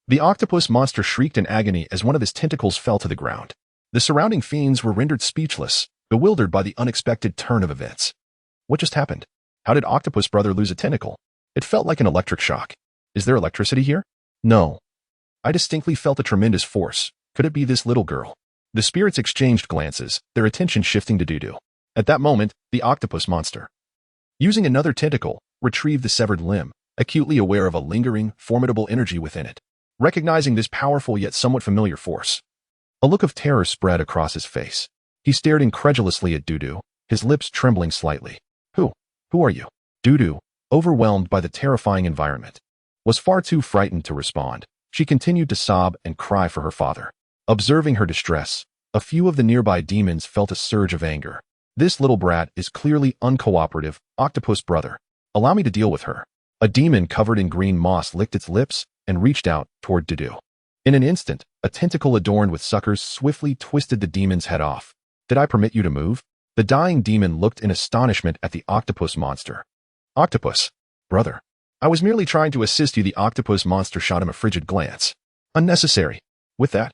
The octopus monster shrieked in agony as one of his tentacles fell to the ground. The surrounding fiends were rendered speechless, bewildered by the unexpected turn of events. What just happened? How did Octopus Brother lose a tentacle? It felt like an electric shock. Is there electricity here? No. I distinctly felt a tremendous force. Could it be this little girl? The spirits exchanged glances, their attention shifting to Dudu. At that moment, the octopus monster, using another tentacle, retrieved the severed limb, acutely aware of a lingering, formidable energy within it. Recognizing this powerful yet somewhat familiar force, a look of terror spread across his face. He stared incredulously at Dudu, his lips trembling slightly. Who are you?" Dudu, overwhelmed by the terrifying environment, was far too frightened to respond. She continued to sob and cry for her father. Observing her distress, a few of the nearby demons felt a surge of anger. "This little brat is clearly uncooperative, Octopus Brother. Allow me to deal with her." A demon covered in green moss licked its lips and reached out toward Dudu. In an instant, a tentacle adorned with suckers swiftly twisted the demon's head off. "Did I permit you to move?" The dying demon looked in astonishment at the octopus monster. "Octopus Brother, I was merely trying to assist you." The octopus monster shot him a frigid glance. "Unnecessary." With that,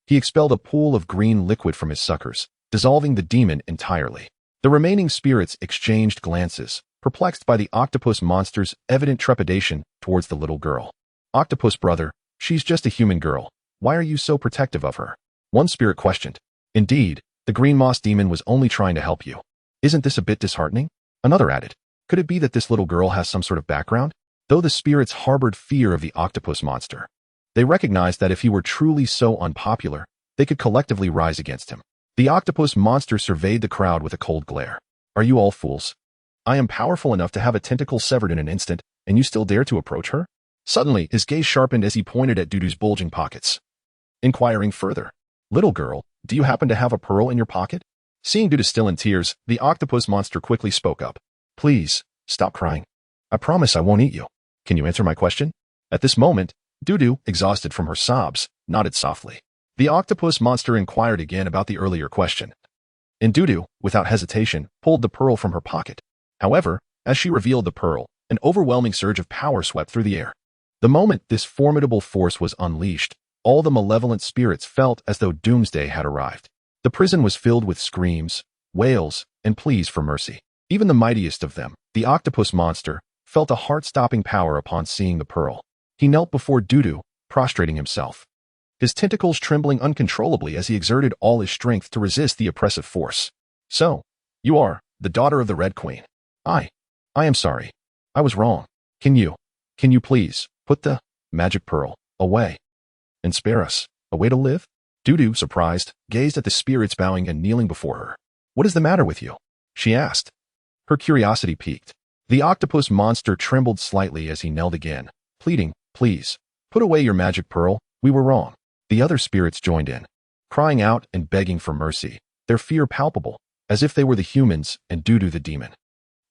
he expelled a pool of green liquid from his suckers, dissolving the demon entirely. The remaining spirits exchanged glances, perplexed by the octopus monster's evident trepidation towards the little girl. "Octopus Brother, she's just a human girl. Why are you so protective of her?" One spirit questioned. "Indeed, the green moss demon was only trying to help you. Isn't this a bit disheartening?" Another added. "Could it be that this little girl has some sort of background?" Though the spirits harbored fear of the octopus monster, they recognized that if he were truly so unpopular, they could collectively rise against him. The octopus monster surveyed the crowd with a cold glare. "Are you all fools? I am powerful enough to have a tentacle severed in an instant, and you still dare to approach her?" Suddenly, his gaze sharpened as he pointed at Dudu's bulging pockets, inquiring further. "Little girl, do you happen to have a pearl in your pocket?" Seeing Dudu still in tears, the octopus monster quickly spoke up. "Please, stop crying. I promise I won't eat you. Can you answer my question?" At this moment, Dudu, exhausted from her sobs, nodded softly. The octopus monster inquired again about the earlier question, and Dudu, without hesitation, pulled the pearl from her pocket. However, as she revealed the pearl, an overwhelming surge of power swept through the air. The moment this formidable force was unleashed, all the malevolent spirits felt as though doomsday had arrived. The prison was filled with screams, wails, and pleas for mercy. Even the mightiest of them, the octopus monster, felt a heart-stopping power upon seeing the pearl. He knelt before Dudu, prostrating himself. his tentacles trembling uncontrollably as he exerted all his strength to resist the oppressive force. So, you are the daughter of the Red Queen. I am sorry. I was wrong. Can you please put the magic pearl away and spare us a way to live? Dudu, surprised, gazed at the spirits bowing and kneeling before her. What is the matter with you? She asked. Her curiosity piqued. The octopus monster trembled slightly as he knelt again, pleading, please, put away your magic pearl. We were wrong. The other spirits joined in, crying out and begging for mercy, their fear palpable, as if they were the humans and Dudu the demon.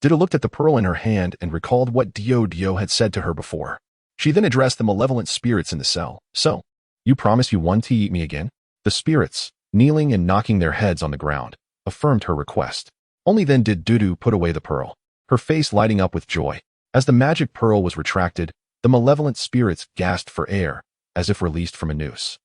Dudu looked at the pearl in her hand and recalled what Dio had said to her before. She then addressed the malevolent spirits in the cell. So, you promise you won't eat me again? The spirits, kneeling and knocking their heads on the ground, affirmed her request. Only then did Dudu put away the pearl, her face lighting up with joy. As the magic pearl was retracted, the malevolent spirits gasped for air, as if released from a noose,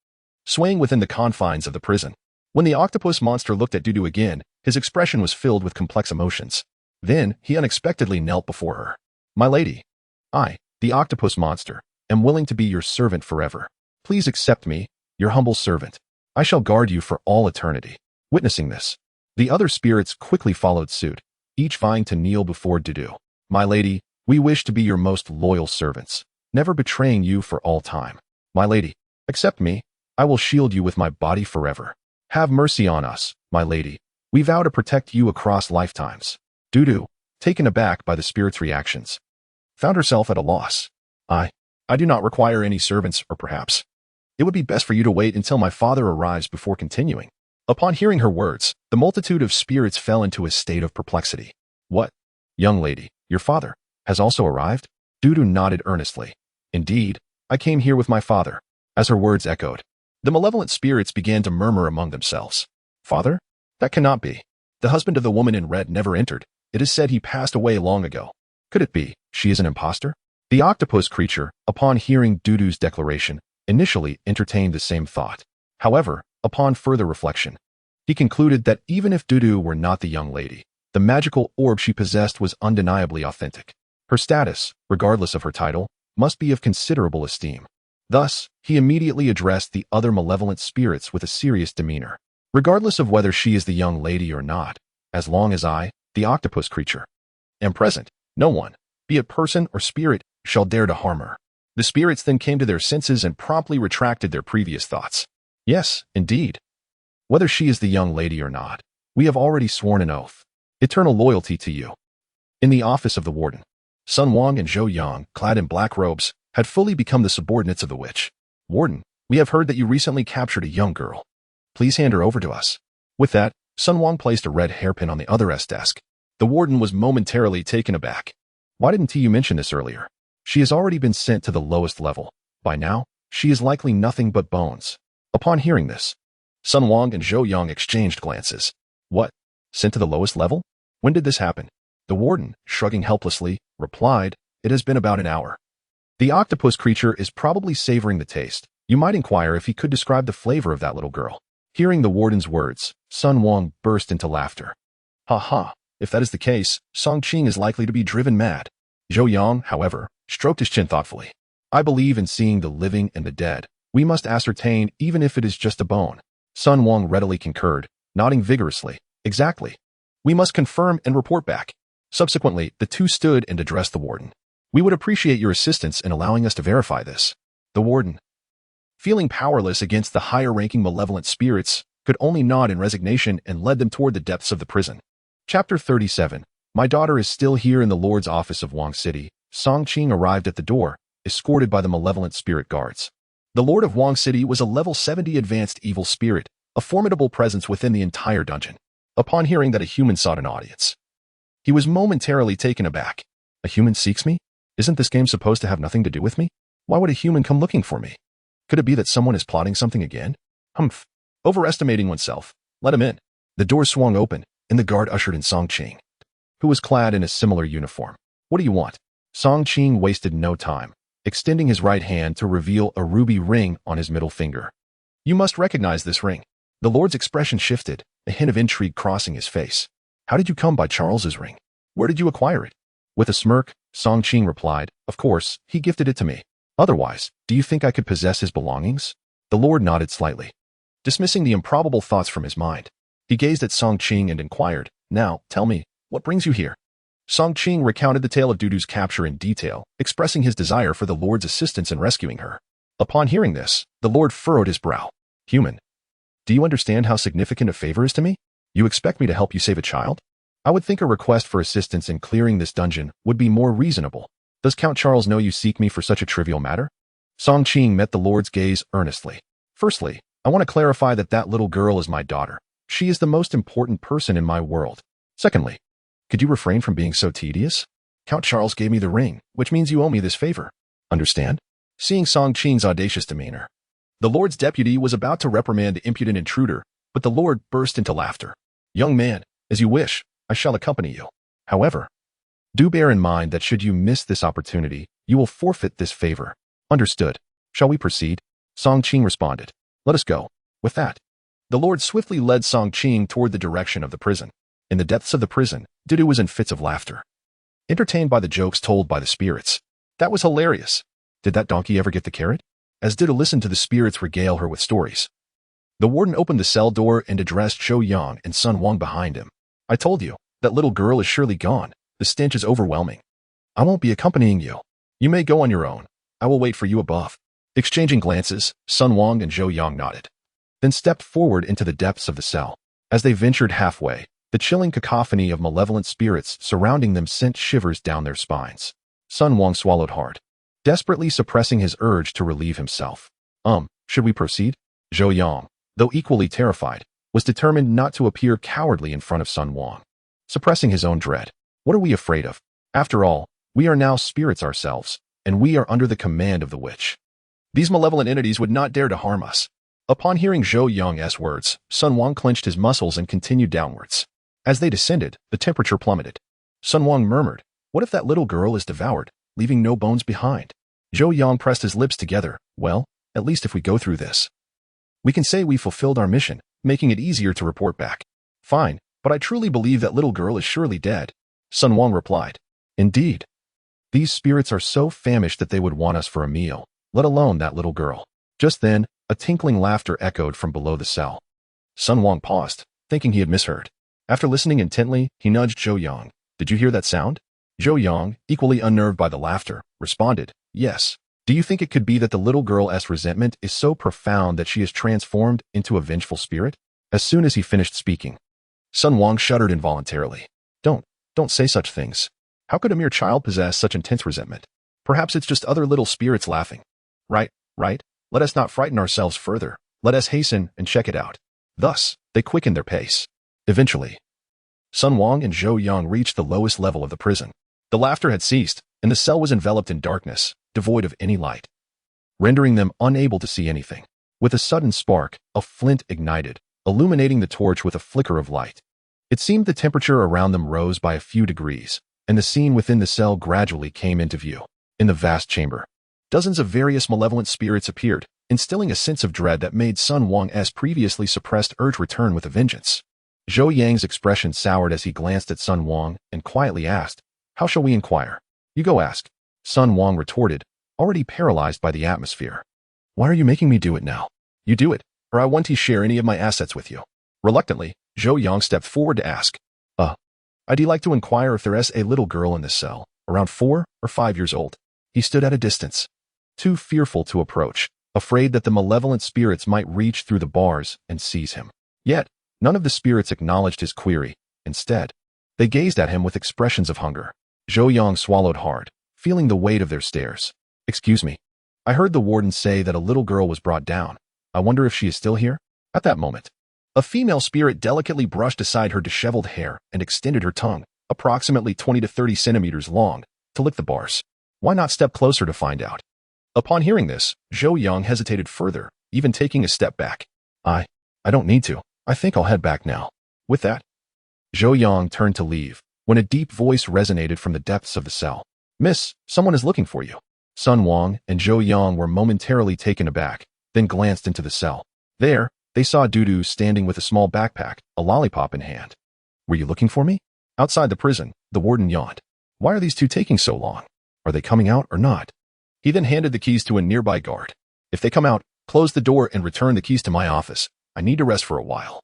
swaying within the confines of the prison. When the octopus monster looked at Dudu again, his expression was filled with complex emotions. Then, he unexpectedly knelt before her. My lady, I, the octopus monster, am willing to be your servant forever. Please accept me, your humble servant. I shall guard you for all eternity. Witnessing this, the other spirits quickly followed suit, each vying to kneel before Dudu. My lady, we wish to be your most loyal servants, never betraying you for all time. My lady, accept me. I will shield you with my body forever. Have mercy on us, my lady. We vow to protect you across lifetimes. Dudu, taken aback by the spirit's reactions, found herself at a loss. I do not require any servants, or perhaps it would be best for you to wait until my father arrives before continuing. Upon hearing her words, the multitude of spirits fell into a state of perplexity. What? Young lady, your father has also arrived? Dudu nodded earnestly. Indeed, I came here with my father. As her words echoed, the malevolent spirits began to murmur among themselves. Father? That cannot be. The husband of the woman in red never entered. It is said he passed away long ago. Could it be she is an impostor? The octopus creature, upon hearing Dudu's declaration, initially entertained the same thought. However, upon further reflection, he concluded that even if Dudu were not the young lady, the magical orb she possessed was undeniably authentic. Her status, regardless of her title, must be of considerable esteem. Thus, he immediately addressed the other malevolent spirits with a serious demeanor. Regardless of whether she is the young lady or not, as long as I, the octopus creature, am present, no one, be it person or spirit, shall dare to harm her. The spirits then came to their senses and promptly retracted their previous thoughts. Yes, indeed. Whether she is the young lady or not, we have already sworn an oath. Eternal loyalty to you. In the office of the warden, Sun Wang and Zhou Yang, clad in black robes, had fully become the subordinates of the witch. Warden, we have heard that you recently captured a young girl. Please hand her over to us. With that, Sun Wang placed a red hairpin on the other's desk. The warden was momentarily taken aback. Why didn't you mention this earlier? She has already been sent to the lowest level. By now, she is likely nothing but bones. Upon hearing this, Sun Wang and Zhou Yang exchanged glances. What? Sent to the lowest level? When did this happen? The warden, shrugging helplessly, replied, It has been about an hour. The octopus creature is probably savoring the taste. You might inquire if he could describe the flavor of that little girl. Hearing the warden's words, Sun Wang burst into laughter. Ha ha, if that is the case, Song Qing is likely to be driven mad. Zhou Yang, however, stroked his chin thoughtfully. I believe in seeing the living and the dead. We must ascertain even if it is just a bone. Sun Wang readily concurred, nodding vigorously. Exactly. We must confirm and report back. Subsequently, the two stood and addressed the warden. We would appreciate your assistance in allowing us to verify this. The warden, feeling powerless against the higher-ranking malevolent spirits, could only nod in resignation and led them toward the depths of the prison. Chapter 37. My daughter is still here in the Lord's office of Wang City. Song Qing arrived at the door, escorted by the malevolent spirit guards. The Lord of Wang City was a level 70 advanced evil spirit, a formidable presence within the entire dungeon. Upon hearing that a human sought an audience, he was momentarily taken aback. A human seeks me? Isn't this game supposed to have nothing to do with me? Why would a human come looking for me? Could it be that someone is plotting something again? Humph. Overestimating oneself. Let him in. The door swung open, and the guard ushered in Song Qing, who was clad in a similar uniform. What do you want? Song Qing wasted no time, extending his right hand to reveal a ruby ring on his middle finger. You must recognize this ring. The Lord's expression shifted, a hint of intrigue crossing his face. How did you come by Charles's ring? Where did you acquire it? With a smirk, Song Qing replied, Of course, he gifted it to me. Otherwise, do you think I could possess his belongings? The Lord nodded slightly, dismissing the improbable thoughts from his mind. He gazed at Song Qing and inquired, "Now, tell me, what brings you here?" Song Qing recounted the tale of Dudu's capture in detail, expressing his desire for the Lord's assistance in rescuing her. Upon hearing this, the Lord furrowed his brow. "Human, do you understand how significant a favor is to me? You expect me to help you save a child? I would think a request for assistance in clearing this dungeon would be more reasonable. Does Count Charles know you seek me for such a trivial matter?" Song Qing met the Lord's gaze earnestly. "Firstly, I want to clarify that little girl is my daughter. She is the most important person in my world. Secondly, could you refrain from being so tedious? Count Charles gave me the ring, which means you owe me this favor. Understand?" Seeing Song Qing's audacious demeanor, the Lord's deputy was about to reprimand the impudent intruder, but the Lord burst into laughter. "Young man, as you wish, I shall accompany you. However, do bear in mind that should you miss this opportunity, you will forfeit this favor. Understood? Shall we proceed?" Song Qing responded, "Let us go." With that, the Lord swiftly led Song Qing toward the direction of the prison. In the depths of the prison, Dudu was in fits of laughter, entertained by the jokes told by the spirits. "That was hilarious. Did that donkey ever get the carrot?" As Dudu listened to the spirits regale her with stories, the warden opened the cell door and addressed Zhou Yang and Sun Wang behind him. "I told you, that little girl is surely gone. The stench is overwhelming. I won't be accompanying you. You may go on your own. I will wait for you above." Exchanging glances, Sun Wang and Zhou Yang nodded, then stepped forward into the depths of the cell. As they ventured halfway, the chilling cacophony of malevolent spirits surrounding them sent shivers down their spines. Sun Wang swallowed hard, desperately suppressing his urge to relieve himself. Should we proceed?" Zhou Yang, though equally terrified, was determined not to appear cowardly in front of Sun Wang. Suppressing his own dread, "What are we afraid of? After all, we are now spirits ourselves, and we are under the command of the witch. These malevolent entities would not dare to harm us." Upon hearing Zhou Yang's words, Sun Wang clenched his muscles and continued downwards. As they descended, the temperature plummeted. Sun Wang murmured, "What if that little girl is devoured, leaving no bones behind?" Zhou Yang pressed his lips together. "Well, at least if we go through this, we can say we fulfilled our mission, making it easier to report back." "Fine, but I truly believe that little girl is surely dead," Sun Wang replied. "Indeed. These spirits are so famished that they would want us for a meal, let alone that little girl." Just then, a tinkling laughter echoed from below the cell. Sun Wang paused, thinking he had misheard. After listening intently, he nudged Zhou Yang. "Did you hear that sound?" Zhou Yang, equally unnerved by the laughter, responded, "Yes. Do you think it could be that the little girl's resentment is so profound that she is transformed into a vengeful spirit?" As soon as he finished speaking, Sun Wang shuddered involuntarily. Don't say such things. How could a mere child possess such intense resentment? Perhaps it's just other little spirits laughing. Right. Let us not frighten ourselves further. Let us hasten and check it out." Thus, they quickened their pace. Eventually, Sun Wang and Zhou Yang reached the lowest level of the prison. The laughter had ceased, and the cell was enveloped in darkness, devoid of any light, rendering them unable to see anything. With a sudden spark, a flint ignited, illuminating the torch with a flicker of light. It seemed the temperature around them rose by a few degrees, and the scene within the cell gradually came into view. In the vast chamber, dozens of various malevolent spirits appeared, instilling a sense of dread that made Sun Wang's previously suppressed urge return with a vengeance. Zhou Yang's expression soured as he glanced at Sun Wang and quietly asked, "How shall we inquire?" "You go ask," Sun Wang retorted, already paralyzed by the atmosphere. "Why are you making me do it now?" "You do it, or I won't share any of my assets with you." Reluctantly, Zhou Yang stepped forward to ask, "I'd like to inquire if there is a little girl in this cell, around 4 or 5 years old." He stood at a distance, too fearful to approach, afraid that the malevolent spirits might reach through the bars and seize him. Yet, none of the spirits acknowledged his query. Instead, they gazed at him with expressions of hunger. Zhou Yang swallowed hard, feeling the weight of their stares. "Excuse me. I heard the warden say that a little girl was brought down. I wonder if she is still here?" At that moment, a female spirit delicately brushed aside her disheveled hair and extended her tongue, approximately 20 to 30 centimeters long, to lick the bars. Why not step closer to find out? Upon hearing this, Zhou Yang hesitated further, even taking a step back. I don't need to. I think I'll head back now." With that, Zhou Yang turned to leave, when a deep voice resonated from the depths of the cell. "Miss, someone is looking for you." Sun Wang and Zhou Yang were momentarily taken aback, then glanced into the cell. There, they saw Dudu standing with a small backpack, a lollipop in hand. "Were you looking for me?" Outside the prison, the warden yawned. "Why are these two taking so long? Are they coming out or not?" He then handed the keys to a nearby guard. "If they come out, Close the door and return the keys to my office. I need to rest for a while.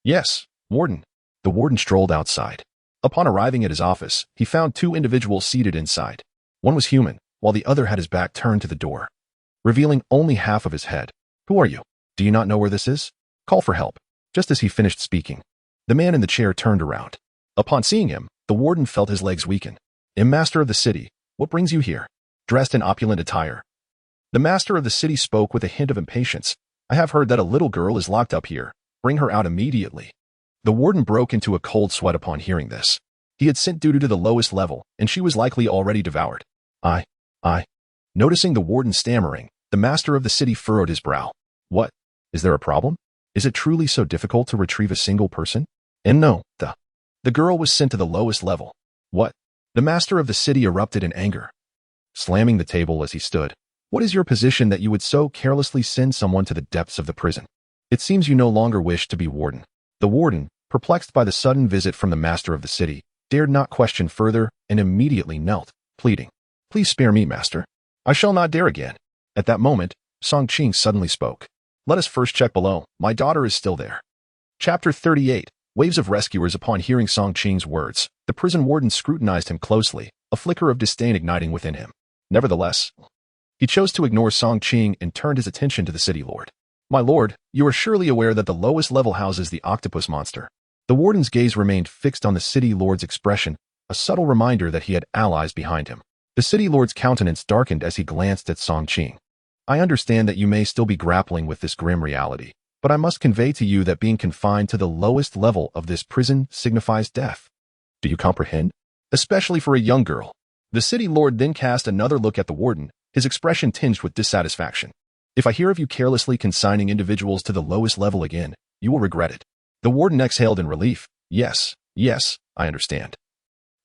Yes, Warden. The warden strolled outside. Upon arriving at his office, he found two individuals seated inside. One was human, while the other had his back turned to the door, revealing only half of his head. Who are you? Do you not know where this is? Call for help. Just as he finished speaking, the man in the chair turned around. Upon seeing him, the warden felt his legs weaken. Master of the city, what brings you here? Dressed in opulent attire. The master of the city spoke with a hint of impatience. I have heard that a little girl is locked up here. Bring her out immediately. The warden broke into a cold sweat upon hearing this. He had sent Dudu to the lowest level, and she was likely already devoured. I. Noticing the warden stammering, the master of the city furrowed his brow. What? Is there a problem? Is it truly so difficult to retrieve a single person? And no, the girl was sent to the lowest level. What? The master of the city erupted in anger, slamming the table as he stood. What is your position that you would so carelessly send someone to the depths of the prison? It seems you no longer wish to be warden. The warden, perplexed by the sudden visit from the master of the city, dared not question further and immediately knelt, pleading. Please spare me, master. I shall not dare again. At that moment, Song Qing suddenly spoke. Let us first check below. My daughter is still there. Chapter 38. Waves of rescuers. Upon hearing Song Qing's words, the prison warden scrutinized him closely, a flicker of disdain igniting within him. Nevertheless, he chose to ignore Song Qing and turned his attention to the city lord. My lord, you are surely aware that the lowest level houses the octopus monster. The warden's gaze remained fixed on the city lord's expression, a subtle reminder that he had allies behind him. The city lord's countenance darkened as he glanced at Song Qing. I understand that you may still be grappling with this grim reality, but I must convey to you that being confined to the lowest level of this prison signifies death. Do you comprehend? Especially for a young girl. The city lord then cast another look at the warden, his expression tinged with dissatisfaction. If I hear of you carelessly consigning individuals to the lowest level again, you will regret it. The warden exhaled in relief. Yes, I understand.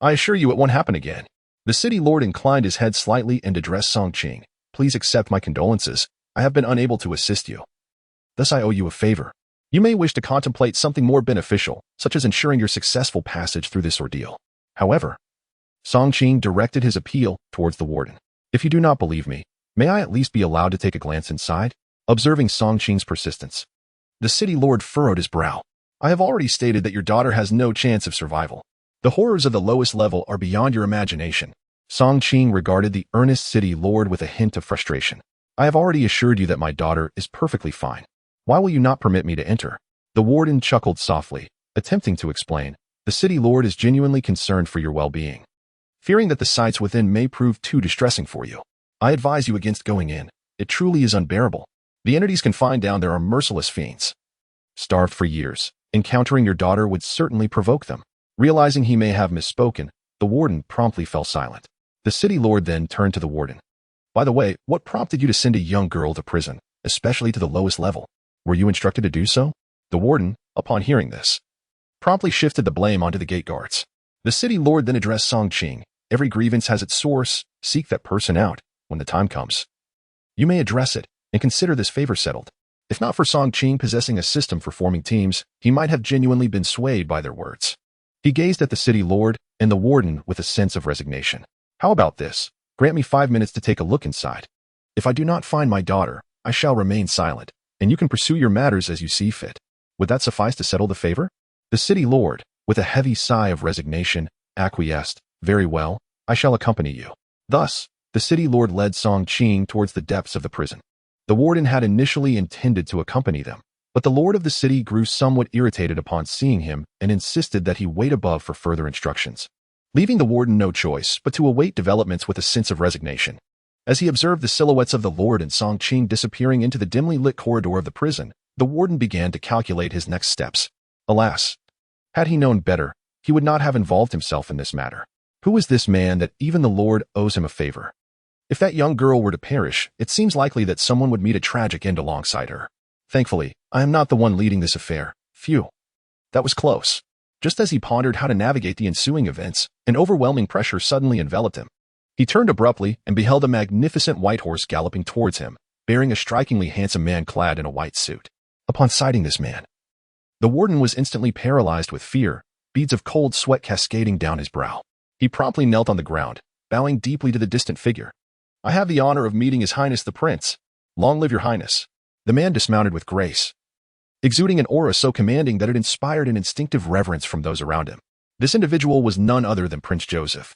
I assure you it won't happen again. The city lord inclined his head slightly and addressed Song Qing. Please accept my condolences. I have been unable to assist you. Thus I owe you a favor. You may wish to contemplate something more beneficial, such as ensuring your successful passage through this ordeal. However, Song Qing directed his appeal towards the warden. If you do not believe me, may I at least be allowed to take a glance inside? Observing Song Qing's persistence, the city lord furrowed his brow. I have already stated that your daughter has no chance of survival. The horrors of the lowest level are beyond your imagination. Song Qing regarded the earnest city lord with a hint of frustration. I have already assured you that my daughter is perfectly fine. Why will you not permit me to enter? The warden chuckled softly, attempting to explain. The city lord is genuinely concerned for your well-being, fearing that the sights within may prove too distressing for you. I advise you against going in. It truly is unbearable. The entities confined down there are merciless fiends, starved for years. Encountering your daughter would certainly provoke them. Realizing he may have misspoken, the warden promptly fell silent. The city lord then turned to the warden. By the way, what prompted you to send a young girl to prison, especially to the lowest level? Were you instructed to do so? The warden, upon hearing this, promptly shifted the blame onto the gate guards. The city lord then addressed Song Qing. Every grievance has its source. Seek that person out when the time comes. You may address it and consider this favor settled. If not for Song Qing possessing a system for forming teams, he might have genuinely been swayed by their words. He gazed at the city lord and the warden with a sense of resignation. How about this? Grant me 5 minutes to take a look inside. If I do not find my daughter, I shall remain silent, and you can pursue your matters as you see fit. Would that suffice to settle the favor? The city lord, with a heavy sigh of resignation, acquiesced. Very well, I shall accompany you. Thus, the city lord led Song Qing towards the depths of the prison. The warden had initially intended to accompany them, but the lord of the city grew somewhat irritated upon seeing him and insisted that he wait above for further instructions, leaving the warden no choice but to await developments with a sense of resignation. As he observed the silhouettes of the lord and Song Qing disappearing into the dimly lit corridor of the prison, the warden began to calculate his next steps. Alas, had he known better, he would not have involved himself in this matter. Who is this man that even the lord owes him a favor? If that young girl were to perish, it seems likely that someone would meet a tragic end alongside her. Thankfully, I am not the one leading this affair. Phew. That was close. Just as he pondered how to navigate the ensuing events, an overwhelming pressure suddenly enveloped him. He turned abruptly and beheld a magnificent white horse galloping towards him, bearing a strikingly handsome man clad in a white suit. Upon sighting this man, the warden was instantly paralyzed with fear, beads of cold sweat cascading down his brow. He promptly knelt on the ground, bowing deeply to the distant figure. I have the honor of meeting His Highness the Prince. Long live your highness. The man dismounted with grace, exuding an aura so commanding that it inspired an instinctive reverence from those around him. This individual was none other than Prince Joseph,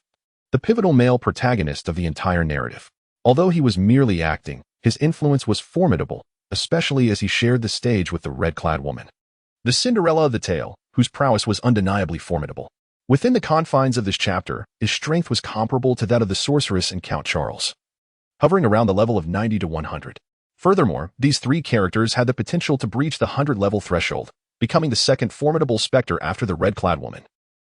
the pivotal male protagonist of the entire narrative. Although he was merely acting, his influence was formidable, especially as he shared the stage with the red-clad woman, the Cinderella of the tale, whose prowess was undeniably formidable. Within the confines of this chapter, his strength was comparable to that of the sorceress and Count Charles, hovering around the level of 90 to 100. Furthermore, these three characters had the potential to breach the 100-level threshold, becoming the second formidable specter after the red-clad woman.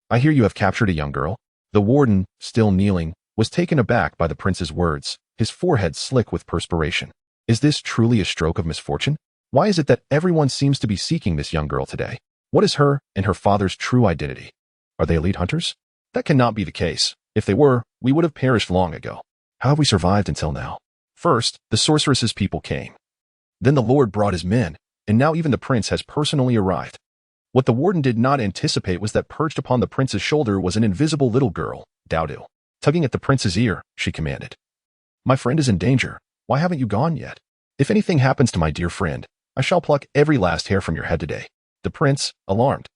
I hear you have captured a young girl. The warden, still kneeling, was taken aback by the prince's words, his forehead slick with perspiration. Is this truly a stroke of misfortune? Why is it that everyone seems to be seeking this young girl today? What is her and her father's true identity? Are they elite hunters? That cannot be the case. If they were, we would have perished long ago. How have we survived until now? First, the sorceress's people came. Then the Lord brought his men, and now even the prince has personally arrived. What the warden did not anticipate was that perched upon the prince's shoulder was an invisible little girl, Dudu. Tugging at the prince's ear, she commanded, "My friend is in danger. Why haven't you gone yet? If anything happens to my dear friend, I shall pluck every last hair from your head today." The prince, alarmed,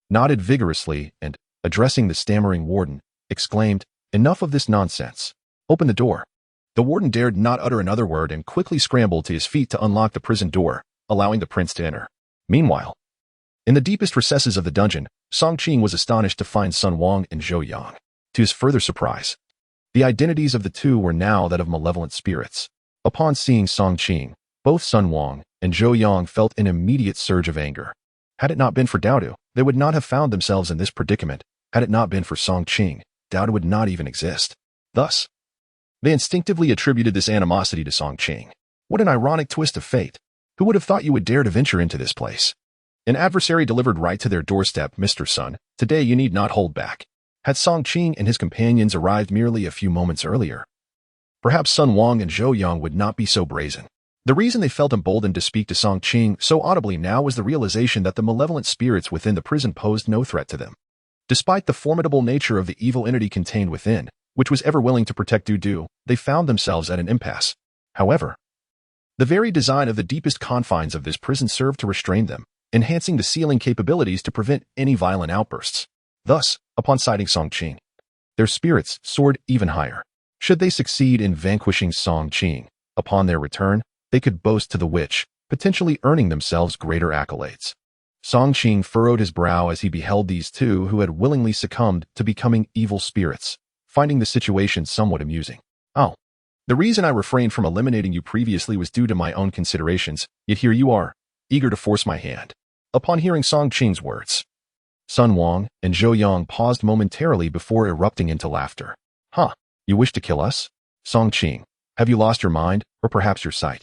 nodded vigorously and, addressing the stammering warden, exclaimed, "Enough of this nonsense. Open the door." The warden dared not utter another word and quickly scrambled to his feet to unlock the prison door, allowing the prince to enter. Meanwhile, in the deepest recesses of the dungeon, Song Qing was astonished to find Sun Wang and Zhou Yang. To his further surprise, the identities of the two were now that of malevolent spirits. Upon seeing Song Qing, both Sun Wang and Zhou Yang felt an immediate surge of anger. Had it not been for Dudu, they would not have found themselves in this predicament. Had it not been for Song Qing, Dudu would not even exist. Thus, they instinctively attributed this animosity to Song Qing. What an ironic twist of fate. Who would have thought you would dare to venture into this place? An adversary delivered right to their doorstep, Mr. Sun. Today you need not hold back. Had Song Qing and his companions arrived merely a few moments earlier, perhaps Sun Wang and Zhou Yang would not be so brazen. The reason they felt emboldened to speak to Song Qing so audibly now was the realization that the malevolent spirits within the prison posed no threat to them. Despite the formidable nature of the evil entity contained within, which was ever willing to protect Dudu, they found themselves at an impasse. However, the very design of the deepest confines of this prison served to restrain them, enhancing the sealing capabilities to prevent any violent outbursts. Thus, upon sighting Song Qing, their spirits soared even higher. Should they succeed in vanquishing Song Qing, upon their return, they could boast to the witch, potentially earning themselves greater accolades. Song Qing furrowed his brow as he beheld these two who had willingly succumbed to becoming evil spirits, finding the situation somewhat amusing. "Oh, the reason I refrained from eliminating you previously was due to my own considerations, yet here you are, eager to force my hand." Upon hearing Song Qing's words, Sun Wang and Zhou Yang paused momentarily before erupting into laughter. "Huh, you wish to kill us? Song Qing, have you lost your mind, or perhaps your sight?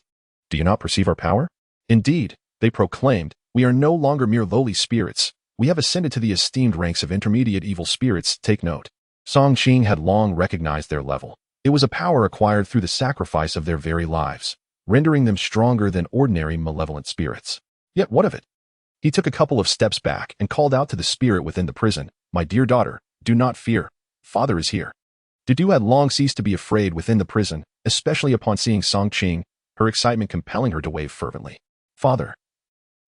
Do you not perceive our power? Indeed," they proclaimed, "we are no longer mere lowly spirits. We have ascended to the esteemed ranks of intermediate evil spirits. Take note." Song Qing had long recognized their level. It was a power acquired through the sacrifice of their very lives, rendering them stronger than ordinary malevolent spirits. Yet what of it? He took a couple of steps back and called out to the spirit within the prison, "My dear daughter, do not fear. Father is here." Dudu had long ceased to be afraid within the prison, especially upon seeing Song Qing, her excitement compelling her to wave fervently. "Father,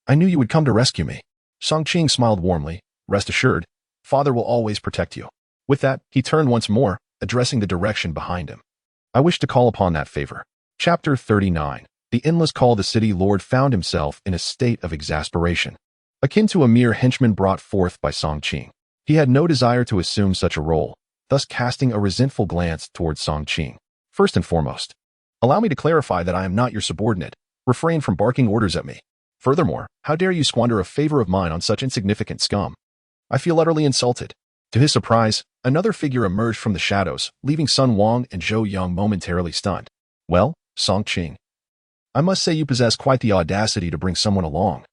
I knew you would come to rescue me." Song Qing smiled warmly. "Rest assured, Father will always protect you." With that, he turned once more, addressing the direction behind him. "I wish to call upon that favor." Chapter 39. The endless call. The city lord found himself in a state of exasperation, akin to a mere henchman brought forth by Song Qing. He had no desire to assume such a role, thus casting a resentful glance towards Song Qing. "First and foremost, allow me to clarify that I am not your subordinate. Refrain from barking orders at me. Furthermore, how dare you squander a favor of mine on such insignificant scum? I feel utterly insulted." To his surprise, another figure emerged from the shadows, leaving Sun Wang and Zhou Yang momentarily stunned. "Well, Song Qing, I must say you possess quite the audacity to bring someone along.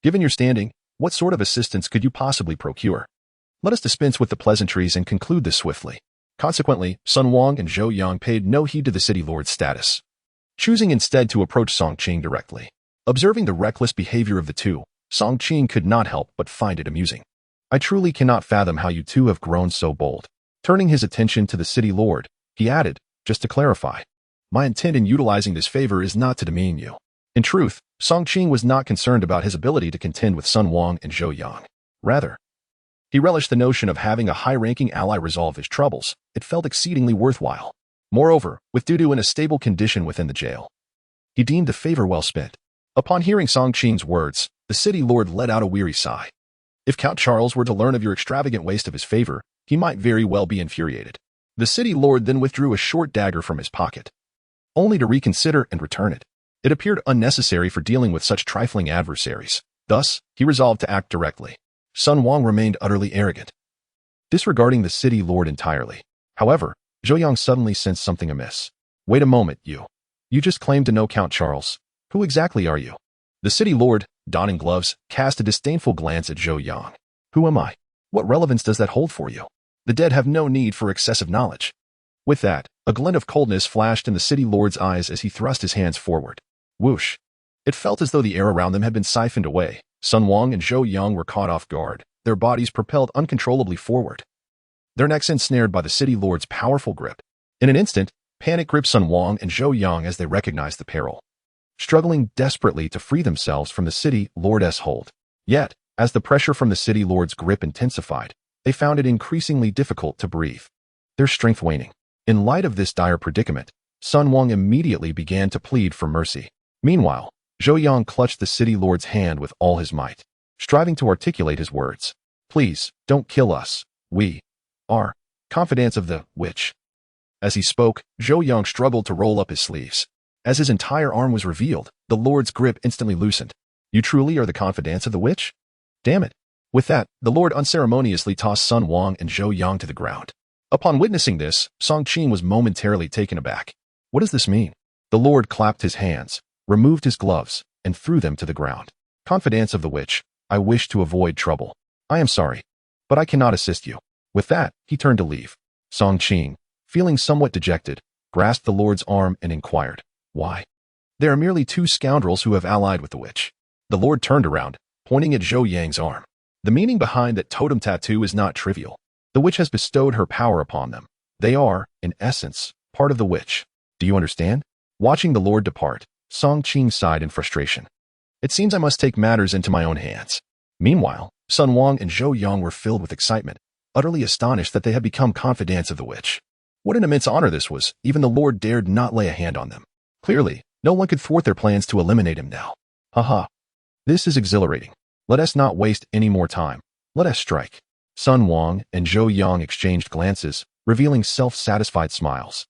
Given your standing, what sort of assistance could you possibly procure? Let us dispense with the pleasantries and conclude this swiftly." Consequently, Sun Wang and Zhou Yang paid no heed to the city lord's status, choosing instead to approach Song Qing directly. Observing the reckless behavior of the two, Song Qing could not help but find it amusing. "I truly cannot fathom how you two have grown so bold." Turning his attention to the city lord, he added, "Just to clarify, my intent in utilizing this favor is not to demean you. In truth, Song Qing was not concerned about his ability to contend with Sun Wang and Zhou Yang. Rather, he relished the notion of having a high-ranking ally resolve his troubles. It felt exceedingly worthwhile. Moreover, with Dudu in a stable condition within the jail, he deemed the favor well spent. Upon hearing Song Qing's words, the city lord let out a weary sigh. If Count Charles were to learn of your extravagant waste of his favor, he might very well be infuriated. The city lord then withdrew a short dagger from his pocket, only to reconsider and return it. It appeared unnecessary for dealing with such trifling adversaries. Thus, he resolved to act directly. Sun Wang remained utterly arrogant, disregarding the city lord entirely. However, Zhou Yang suddenly sensed something amiss. Wait a moment, you just claimed to know Count Charles. Who exactly are you? The city lord, donning gloves, cast a disdainful glance at Zhou Yang. Who am I? What relevance does that hold for you? The dead have no need for excessive knowledge. With that, a glint of coldness flashed in the city lord's eyes as he thrust his hands forward. Whoosh! It felt as though the air around them had been siphoned away. Sun Wang and Zhou Yang were caught off guard, their bodies propelled uncontrollably forward, their necks ensnared by the city lord's powerful grip. In an instant, panic gripped Sun Wang and Zhou Yang as they recognized the peril, struggling desperately to free themselves from the city lord's hold. Yet, as the pressure from the city lord's grip intensified, they found it increasingly difficult to breathe, their strength waning. In light of this dire predicament, Sun Wang immediately began to plead for mercy. Meanwhile, Zhou Yang clutched the city lord's hand with all his might, striving to articulate his words. Please, don't kill us. We are confidants of the witch. As he spoke, Zhou Yang struggled to roll up his sleeves. As his entire arm was revealed, the lord's grip instantly loosened. You truly are the confidants of the witch? Damn it. With that, the lord unceremoniously tossed Sun Wang and Zhou Yang to the ground. Upon witnessing this, Song Qing was momentarily taken aback. What does this mean? The lord clapped his hands, removed his gloves, and threw them to the ground. Confidants of the witch, I wish to avoid trouble. I am sorry, but I cannot assist you. With that, he turned to leave. Song Qing, feeling somewhat dejected, grasped the lord's arm and inquired, why? There are merely two scoundrels who have allied with the witch. The lord turned around, pointing at Zhou Yang's arm. The meaning behind that totem tattoo is not trivial. The witch has bestowed her power upon them. They are, in essence, part of the witch. Do you understand? Watching the lord depart, Song Qing sighed in frustration. It seems I must take matters into my own hands. Meanwhile, Sun Wang and Zhou Yang were filled with excitement, utterly astonished that they had become confidants of the witch. What an immense honor this was. Even the lord dared not lay a hand on them. Clearly, no one could thwart their plans to eliminate him now. Haha. This is exhilarating. Let us not waste any more time. Let us strike. Sun Wang and Zhou Yang exchanged glances, revealing self-satisfied smiles,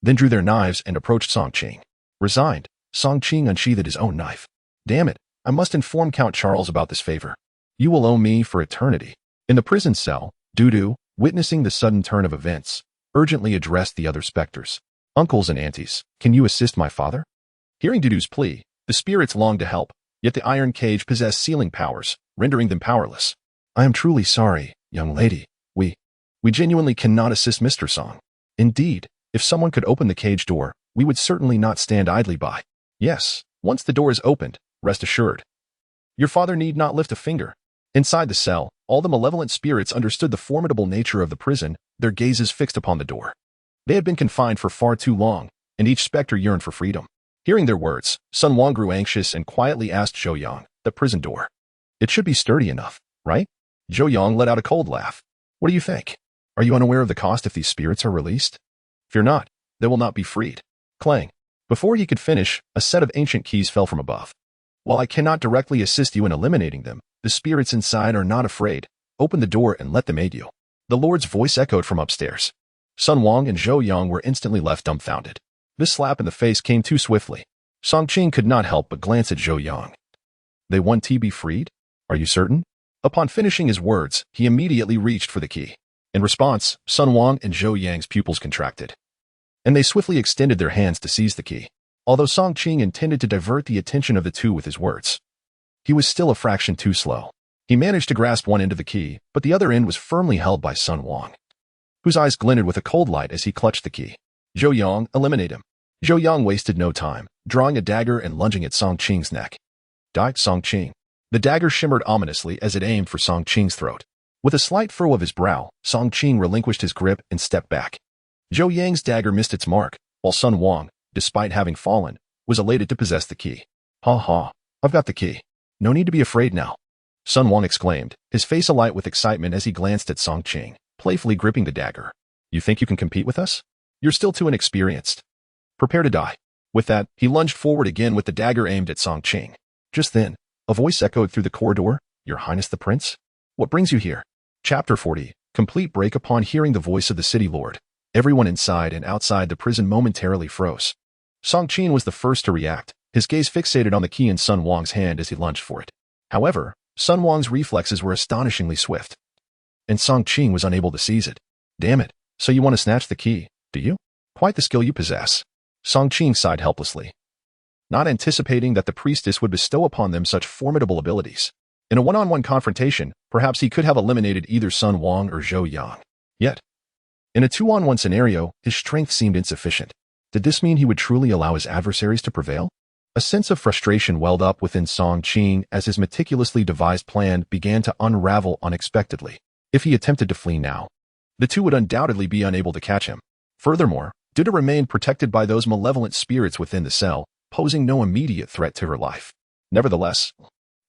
then drew their knives and approached Song Qing. Resigned, Song Qing unsheathed his own knife. Damn it, I must inform Count Charles about this favor. You will owe me for eternity. In the prison cell, Dudu, witnessing the sudden turn of events, urgently addressed the other specters. Uncles and aunties, can you assist my father? Hearing Dudu's plea, the spirits longed to help, yet the iron cage possessed sealing powers, rendering them powerless. I am truly sorry, young lady. We genuinely cannot assist Mr. Song. Indeed, if someone could open the cage door, we would certainly not stand idly by. Yes, once the door is opened, rest assured, your father need not lift a finger. Inside the cell, all the malevolent spirits understood the formidable nature of the prison, their gazes fixed upon the door. They had been confined for far too long, and each specter yearned for freedom. Hearing their words, Sun Wang grew anxious and quietly asked Zhou Yang, the prison door. It should be sturdy enough, right? Zhou Yang let out a cold laugh. What do you think? Are you unaware of the cost if these spirits are released? Fear not, they will not be freed. Clang. Before he could finish, a set of ancient keys fell from above. While I cannot directly assist you in eliminating them, the spirits inside are not afraid. Open the door and let them aid you. The Lord's voice echoed from upstairs. Sun Wang and Zhou Yang were instantly left dumbfounded. This slap in the face came too swiftly. Song Qing could not help but glance at Zhou Yang. They want to be freed? Are you certain? Upon finishing his words, he immediately reached for the key. In response, Sun Wang and Zhou Yang's pupils contracted, and they swiftly extended their hands to seize the key. Although Song Qing intended to divert the attention of the two with his words, he was still a fraction too slow. He managed to grasp one end of the key, but the other end was firmly held by Sun Wang, whose eyes glinted with a cold light as he clutched the key. Zhou Yang, eliminate him. Zhou Yang wasted no time, drawing a dagger and lunging at Song Qing's neck. Die, Song Qing. The dagger shimmered ominously as it aimed for Song Qing's throat. With a slight furrow of his brow, Song Qing relinquished his grip and stepped back. Zhou Yang's dagger missed its mark, while Sun Wang, despite having fallen, was elated to possess the key. Ha ha, I've got the key. No need to be afraid now. Sun Wang exclaimed, his face alight with excitement as he glanced at Song Qing, playfully gripping the dagger. You think you can compete with us? You're still too inexperienced. Prepare to die. With that, he lunged forward again with the dagger aimed at Song Qing. Just then, a voice echoed through the corridor. Your Highness the Prince? What brings you here? Chapter 40. Complete break. Upon hearing the voice of the city lord, everyone inside and outside the prison momentarily froze. Song Qing was the first to react, his gaze fixated on the key in Sun Wang's hand as he lunged for it. However, Sun Wang's reflexes were astonishingly swift, and Song Qing was unable to seize it. Damn it, so you want to snatch the key, do you? Quite the skill you possess. Song Qing sighed helplessly, not anticipating that the priestess would bestow upon them such formidable abilities. In a one-on-one confrontation, perhaps he could have eliminated either Sun Wang or Zhou Yang. Yet, in a two-on-one scenario, his strength seemed insufficient. Did this mean he would truly allow his adversaries to prevail? A sense of frustration welled up within Song Qing as his meticulously devised plan began to unravel unexpectedly. If he attempted to flee now, the two would undoubtedly be unable to catch him. Furthermore, Dudu remained protected by those malevolent spirits within the cell, posing no immediate threat to her life. Nevertheless,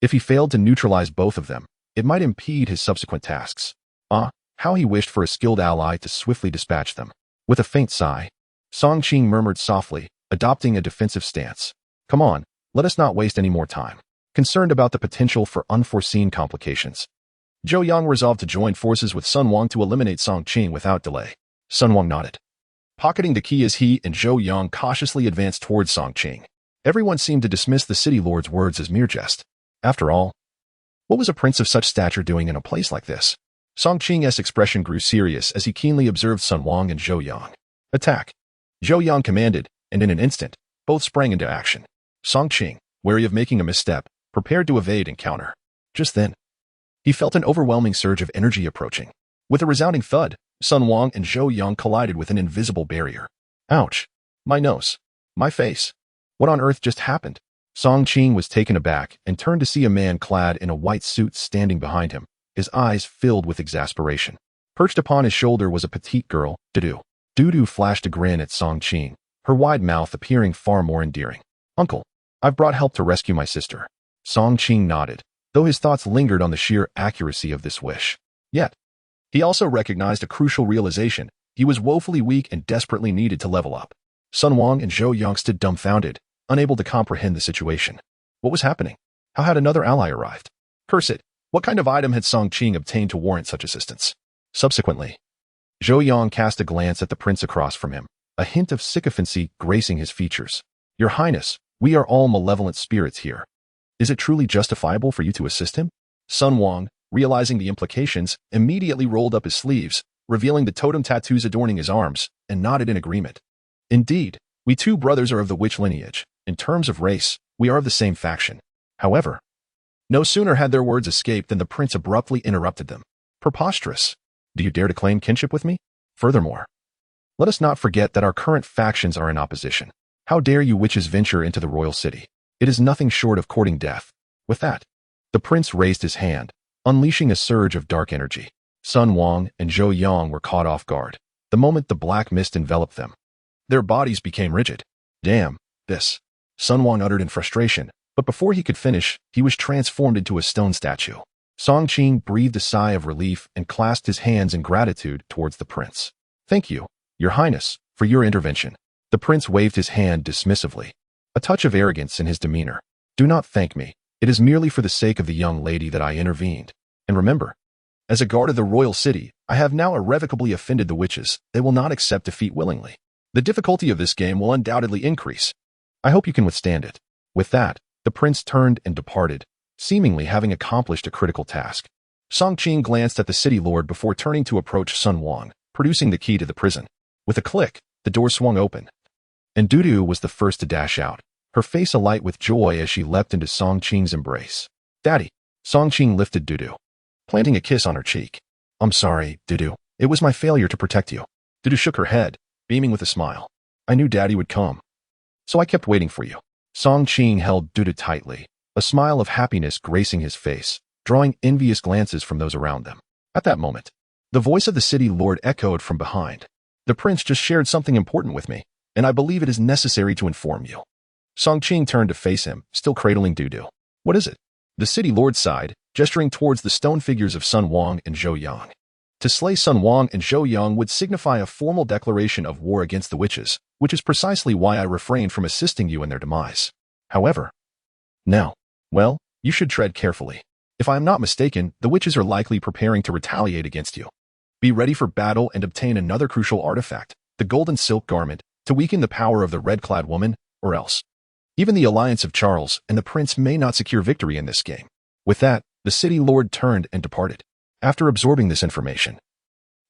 if he failed to neutralize both of them, it might impede his subsequent tasks. How he wished for a skilled ally to swiftly dispatch them. With a faint sigh, Song Qing murmured softly, adopting a defensive stance. Come on, let us not waste any more time. Concerned about the potential for unforeseen complications, Zhou Yang resolved to join forces with Sun Wang to eliminate Song Qing without delay. Sun Wang nodded, pocketing the key as he and Zhou Yang cautiously advanced towards Song Qing. Everyone seemed to dismiss the city lord's words as mere jest. After all, what was a prince of such stature doing in a place like this? Song Qing's expression grew serious as he keenly observed Sun Wang and Zhou Yang. Attack! Zhou Yang commanded, and in an instant, both sprang into action. Song Qing, wary of making a misstep, prepared to evade and counter. Just then, he felt an overwhelming surge of energy approaching. With a resounding thud, Sun Wang and Zhou Yang collided with an invisible barrier. Ouch! My nose! My face! What on earth just happened? Song Qing was taken aback and turned to see a man clad in a white suit standing behind him, his eyes filled with exasperation. Perched upon his shoulder was a petite girl, Dudu. Dudu flashed a grin at Song Qing, her wide mouth appearing far more endearing. Uncle, I've brought help to rescue my sister. Song Qing nodded, though his thoughts lingered on the sheer accuracy of this wish. Yet, he also recognized a crucial realization. He was woefully weak and desperately needed to level up. Sun Wang and Zhou Yang stood dumbfounded, unable to comprehend the situation. What was happening? How had another ally arrived? Curse it! What kind of item had Song Qing obtained to warrant such assistance? Subsequently, Zhou Yang cast a glance at the prince across from him, a hint of sycophancy gracing his features. Your Highness, we are all malevolent spirits here. Is it truly justifiable for you to assist him? Sun Wang, realizing the implications, immediately rolled up his sleeves, revealing the totem tattoos adorning his arms, and nodded in agreement. Indeed, we two brothers are of the witch lineage. In terms of race, we are of the same faction. However, no sooner had their words escaped than the prince abruptly interrupted them. Preposterous! Do you dare to claim kinship with me? Furthermore, let us not forget that our current factions are in opposition. How dare you witches venture into the royal city? It is nothing short of courting death. With that, the prince raised his hand, unleashing a surge of dark energy. Sun Wang and Zhou Yang were caught off guard. The moment the black mist enveloped them, their bodies became rigid. Damn, this! Sun Wang uttered in frustration, but before he could finish, he was transformed into a stone statue. Song Qing breathed a sigh of relief and clasped his hands in gratitude towards the prince. Thank you, Your Highness, for your intervention. The prince waved his hand dismissively, a touch of arrogance in his demeanor. Do not thank me. It is merely for the sake of the young lady that I intervened. And remember, as a guard of the royal city, I have now irrevocably offended the witches. They will not accept defeat willingly. The difficulty of this game will undoubtedly increase. I hope you can withstand it. With that, the prince turned and departed, seemingly having accomplished a critical task. Song Qing glanced at the city lord before turning to approach Sun Wang, producing the key to the prison. With a click, the door swung open, and Dudu was the first to dash out, her face alight with joy as she leapt into Song Qing's embrace. Daddy! Song Qing lifted Dudu, planting a kiss on her cheek. I'm sorry, Dudu. It was my failure to protect you. Dudu shook her head, beaming with a smile. I knew Daddy would come, so I kept waiting for you. Song Qing held Dudu tightly, a smile of happiness gracing his face, drawing envious glances from those around them. At that moment, the voice of the city lord echoed from behind. The prince just shared something important with me, and I believe it is necessary to inform you. Song Qing turned to face him, still cradling Dudu. What is it? The city lord sighed, gesturing towards the stone figures of Sun Wang and Zhou Yang. To slay Sun Wang and Zhou Yang would signify a formal declaration of war against the witches, which is precisely why I refrained from assisting you in their demise. However, now, well, you should tread carefully. If I am not mistaken, the witches are likely preparing to retaliate against you. Be ready for battle and obtain another crucial artifact, the golden silk garment, to weaken the power of the red-clad woman, or else. Even the alliance of Charles and the prince may not secure victory in this game. With that, the city lord turned and departed. After absorbing this information,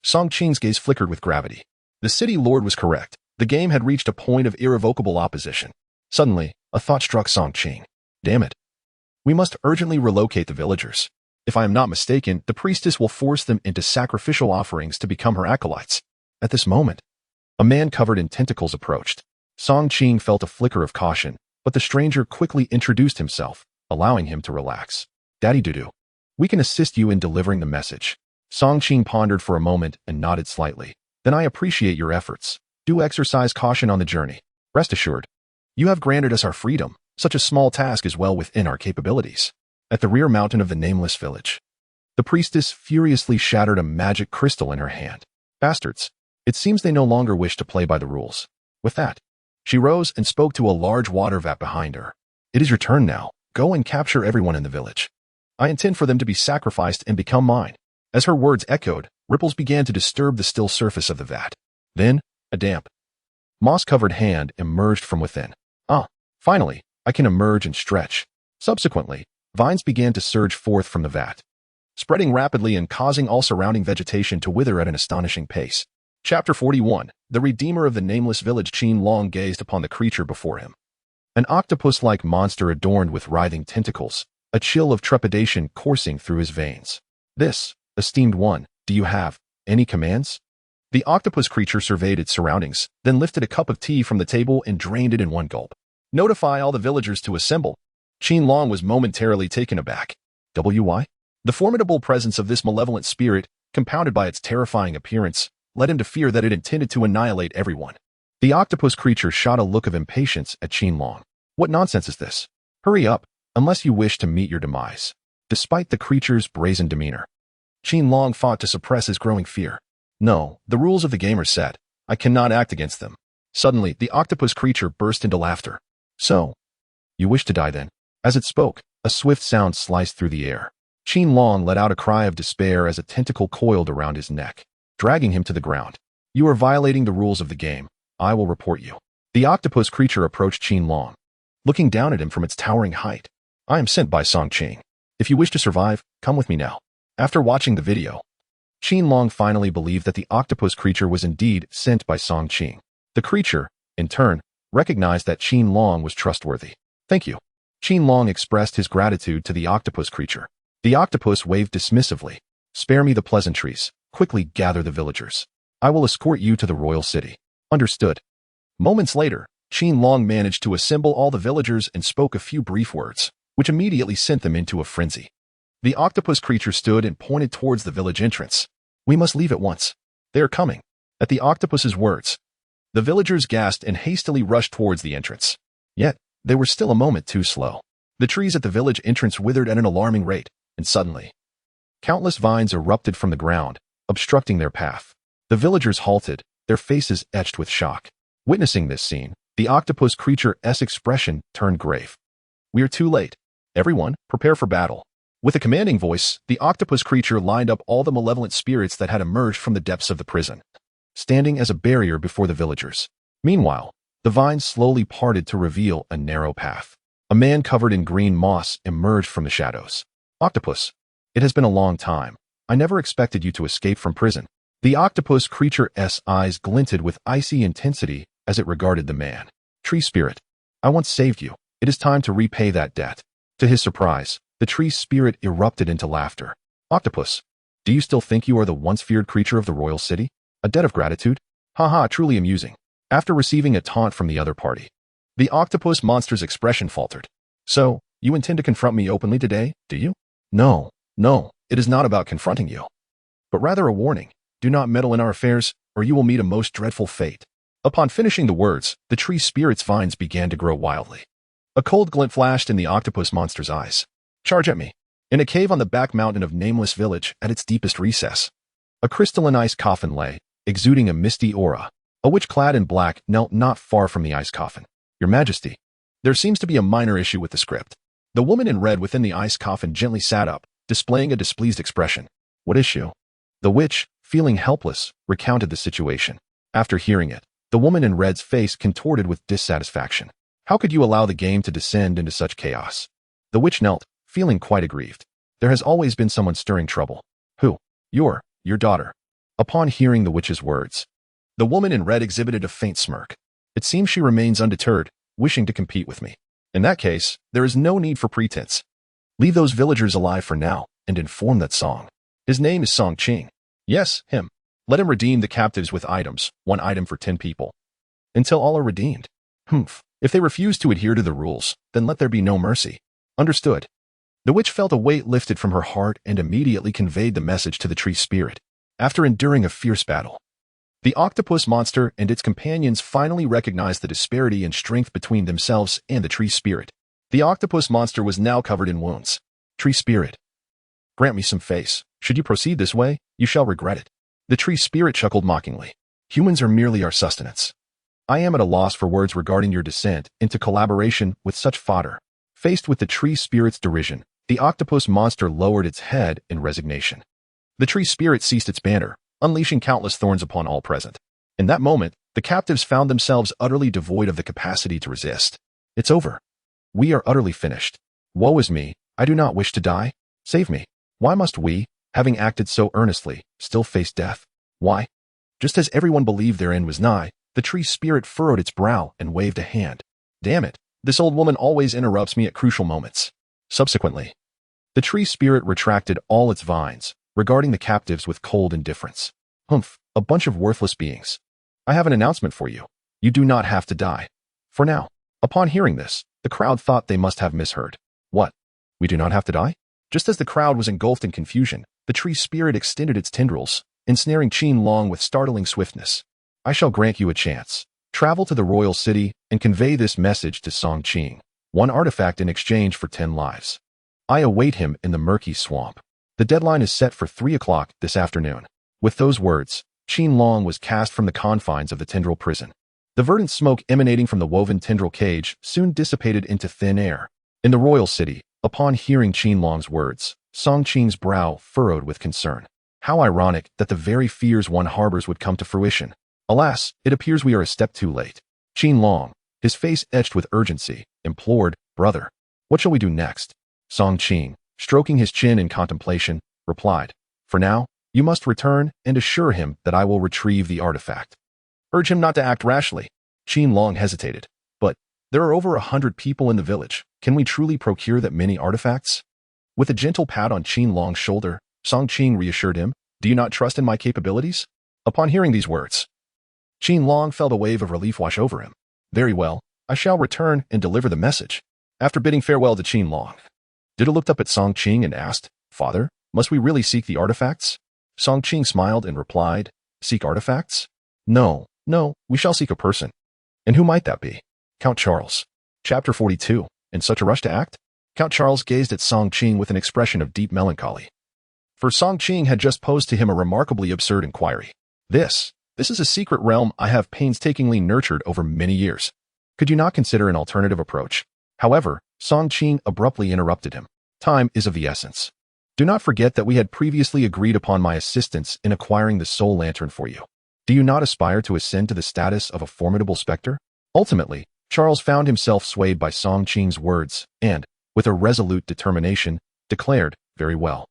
Song Qing's gaze flickered with gravity. The city lord was correct. The game had reached a point of irrevocable opposition. Suddenly, a thought struck Song Qing. Damn it. We must urgently relocate the villagers. If I am not mistaken, the priestess will force them into sacrificial offerings to become her acolytes. At this moment, a man covered in tentacles approached. Song Qing felt a flicker of caution, but the stranger quickly introduced himself, allowing him to relax. Daddy Dudu, we can assist you in delivering the message. Song Qing pondered for a moment and nodded slightly. Then I appreciate your efforts. Do exercise caution on the journey. Rest assured, you have granted us our freedom. Such a small task is well within our capabilities. At the rear mountain of the nameless village, the priestess furiously shattered a magic crystal in her hand. Bastards. It seems they no longer wish to play by the rules. With that, she rose and spoke to a large water vat behind her. It is your turn now. Go and capture everyone in the village. I intend for them to be sacrificed and become mine. As her words echoed, ripples began to disturb the still surface of the vat. Then, a damp, moss-covered hand emerged from within. Finally, I can emerge and stretch. Subsequently, vines began to surge forth from the vat, spreading rapidly and causing all surrounding vegetation to wither at an astonishing pace. Chapter 41. The Redeemer of the Nameless Village. Qin Long gazed upon the creature before him. An octopus-like monster adorned with writhing tentacles, a chill of trepidation coursing through his veins. This, esteemed one, do you have any commands? The octopus creature surveyed its surroundings, then lifted a cup of tea from the table and drained it in one gulp. Notify all the villagers to assemble. Qin Long was momentarily taken aback. Why? The formidable presence of this malevolent spirit, compounded by its terrifying appearance, led him to fear that it intended to annihilate everyone. The octopus creature shot a look of impatience at Qin Long. What nonsense is this? Hurry up, unless you wish to meet your demise. Despite the creature's brazen demeanor, Qin Long fought to suppress his growing fear. No, the rules of the game are set. I cannot act against them. Suddenly, the octopus creature burst into laughter. So, you wish to die then? As it spoke, a swift sound sliced through the air. Qin Long let out a cry of despair as a tentacle coiled around his neck, dragging him to the ground. You are violating the rules of the game. I will report you. The octopus creature approached Qin Long, looking down at him from its towering height. I am sent by Song Qing. If you wish to survive, come with me now. After watching the video, Qin Long finally believed that the octopus creature was indeed sent by Song Qing. The creature, in turn, recognized that Qin Long was trustworthy. Thank you. Qin Long expressed his gratitude to the octopus creature. The octopus waved dismissively. Spare me the pleasantries. Quickly gather the villagers. I will escort you to the royal city. Understood. Moments later, Qin Long managed to assemble all the villagers and spoke a few brief words, which immediately sent them into a frenzy. The octopus creature stood and pointed towards the village entrance. We must leave at once. They are coming. At the octopus's words, the villagers gasped and hastily rushed towards the entrance. Yet, they were still a moment too slow. The trees at the village entrance withered at an alarming rate, and suddenly, countless vines erupted from the ground, obstructing their path. The villagers halted, their faces etched with shock. Witnessing this scene, the octopus creature's expression turned grave. We are too late. Everyone, prepare for battle. With a commanding voice, the octopus creature lined up all the malevolent spirits that had emerged from the depths of the prison, standing as a barrier before the villagers. Meanwhile, the vines slowly parted to reveal a narrow path. A man covered in green moss emerged from the shadows. Octopus, it has been a long time. I never expected you to escape from prison. The octopus creature's eyes glinted with icy intensity as it regarded the man. Tree spirit, I once saved you. It is time to repay that debt. To his surprise, the tree spirit erupted into laughter. Octopus, do you still think you are the once feared creature of the royal city? A debt of gratitude? Haha, truly amusing. After receiving a taunt from the other party, the octopus monster's expression faltered. So, you intend to confront me openly today, do you? No, it is not about confronting you, but rather a warning. Do not meddle in our affairs, or you will meet a most dreadful fate. Upon finishing the words, the tree spirit's vines began to grow wildly. A cold glint flashed in the octopus monster's eyes. Charge at me. In a cave on the back mountain of Nameless Village, at its deepest recess, a crystalline ice coffin lay, exuding a misty aura. A witch clad in black knelt not far from the ice coffin. Your Majesty, there seems to be a minor issue with the script. The woman in red within the ice coffin gently sat up, displaying a displeased expression. What issue? The witch, feeling helpless, recounted the situation. After hearing it, the woman in red's face contorted with dissatisfaction. How could you allow the game to descend into such chaos? The witch knelt, feeling quite aggrieved. There has always been someone stirring trouble. Who? Your daughter. Upon hearing the witch's words, the woman in red exhibited a faint smirk. It seems she remains undeterred, wishing to compete with me. In that case, there is no need for pretense. Leave those villagers alive for now, and inform that Song. His name is Song Qing. Yes, him. Let him redeem the captives with items, 1 item for 10 people. Until all are redeemed. Humph. If they refuse to adhere to the rules, then let there be no mercy. Understood. The witch felt a weight lifted from her heart and immediately conveyed the message to the tree spirit. After enduring a fierce battle, the octopus monster and its companions finally recognized the disparity in strength between themselves and the tree spirit. The octopus monster was now covered in wounds. Tree spirit, grant me some face. Should you proceed this way, you shall regret it. The tree spirit chuckled mockingly. Humans are merely our sustenance. I am at a loss for words regarding your descent into collaboration with such fodder. Faced with the tree spirit's derision, the octopus monster lowered its head in resignation. The tree spirit ceased its banter, unleashing countless thorns upon all present. In that moment, the captives found themselves utterly devoid of the capacity to resist. It's over. We are utterly finished. Woe is me, I do not wish to die. Save me. Why must we, having acted so earnestly, still face death? Why? Just as everyone believed their end was nigh, the tree spirit furrowed its brow and waved a hand. Damn it, this old woman always interrupts me at crucial moments. Subsequently, the tree spirit retracted all its vines, regarding the captives with cold indifference. Humph, a bunch of worthless beings. I have an announcement for you. You do not have to die. For now. Upon hearing this, the crowd thought they must have misheard. What? We do not have to die? Just as the crowd was engulfed in confusion, the tree spirit extended its tendrils, ensnaring Qin Long with startling swiftness. I shall grant you a chance. Travel to the royal city and convey this message to Song Qing. 1 artifact in exchange for 10 lives. I await him in the murky swamp. The deadline is set for 3 o'clock this afternoon. With those words, Qin Long was cast from the confines of the tendril prison. The verdant smoke emanating from the woven tendril cage soon dissipated into thin air. In the royal city, upon hearing Qin Long's words, Song Qing's brow furrowed with concern. How ironic that the very fears one harbors would come to fruition. Alas, it appears we are a step too late. Qin Long, his face etched with urgency, implored, Brother, what shall we do next? Song Qing, stroking his chin in contemplation, replied, For now, you must return and assure him that I will retrieve the artifact. Urge him not to act rashly. Qin Long hesitated. But, there are over 100 people in the village. Can we truly procure that many artifacts? With a gentle pat on Qin Long's shoulder, Song Qing reassured him, Do you not trust in my capabilities? Upon hearing these words, Qin Long felt a wave of relief wash over him. Very well, I shall return and deliver the message. After bidding farewell to Qin Long, Dudu looked up at Song Qing and asked, Father, must we really seek the artifacts? Song Qing smiled and replied, Seek artifacts? No, we shall seek a person. And who might that be? Count Charles. Chapter 42. In such a rush to act? Count Charles gazed at Song Qing with an expression of deep melancholy. For Song Qing had just posed to him a remarkably absurd inquiry. This is a secret realm I have painstakingly nurtured over many years. Could you not consider an alternative approach? However, Song Qing abruptly interrupted him. Time is of the essence. Do not forget that we had previously agreed upon my assistance in acquiring the soul lantern for you. Do you not aspire to ascend to the status of a formidable specter? Ultimately, Charles found himself swayed by Song Qing's words and, with a resolute determination, declared, Very well.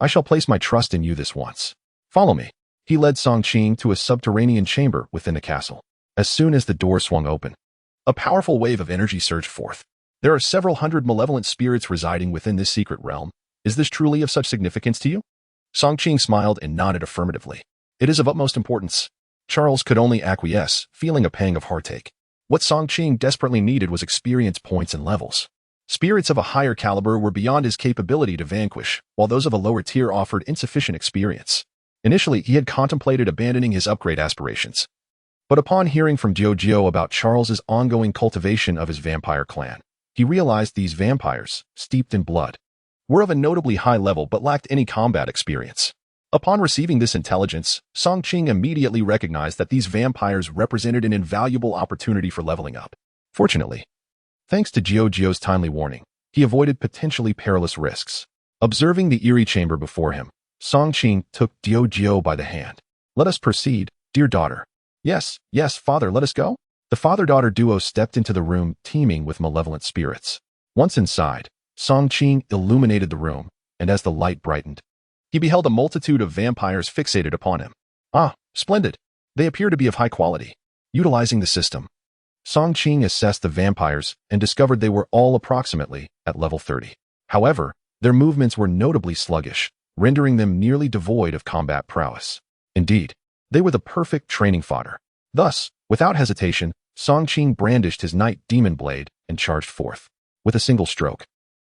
I shall place my trust in you this once. Follow me. He led Song Qing to a subterranean chamber within the castle. As soon as the door swung open, a powerful wave of energy surged forth. There are several hundred malevolent spirits residing within this secret realm. Is this truly of such significance to you? Song Qing smiled and nodded affirmatively. It is of utmost importance. Charles could only acquiesce, feeling a pang of heartache. What Song Qing desperately needed was experience points and levels. Spirits of a higher caliber were beyond his capability to vanquish, while those of a lower tier offered insufficient experience. Initially, he had contemplated abandoning his upgrade aspirations. But upon hearing from Jojo about Charles's ongoing cultivation of his vampire clan, He realized these vampires, steeped in blood, were of a notably high level but lacked any combat experience. Upon receiving this intelligence, Song Qing immediately recognized that these vampires represented an invaluable opportunity for leveling up. Fortunately, thanks to Jiu's timely warning, he avoided potentially perilous risks. Observing the eerie chamber before him, Song Qing took Jiu by the hand. "Let us proceed, dear daughter." "Yes, yes, father, let us go." The father-daughter duo stepped into the room teeming with malevolent spirits. Once inside, Song Qing illuminated the room, and as the light brightened, he beheld a multitude of vampires fixated upon him. Ah, splendid. They appear to be of high quality. Utilizing the system, Song Qing assessed the vampires and discovered they were all approximately at level 30. However, their movements were notably sluggish, rendering them nearly devoid of combat prowess. Indeed, they were the perfect training fodder. Thus, without hesitation, Song Qing brandished his Night Demon Blade and charged forth. With a single stroke,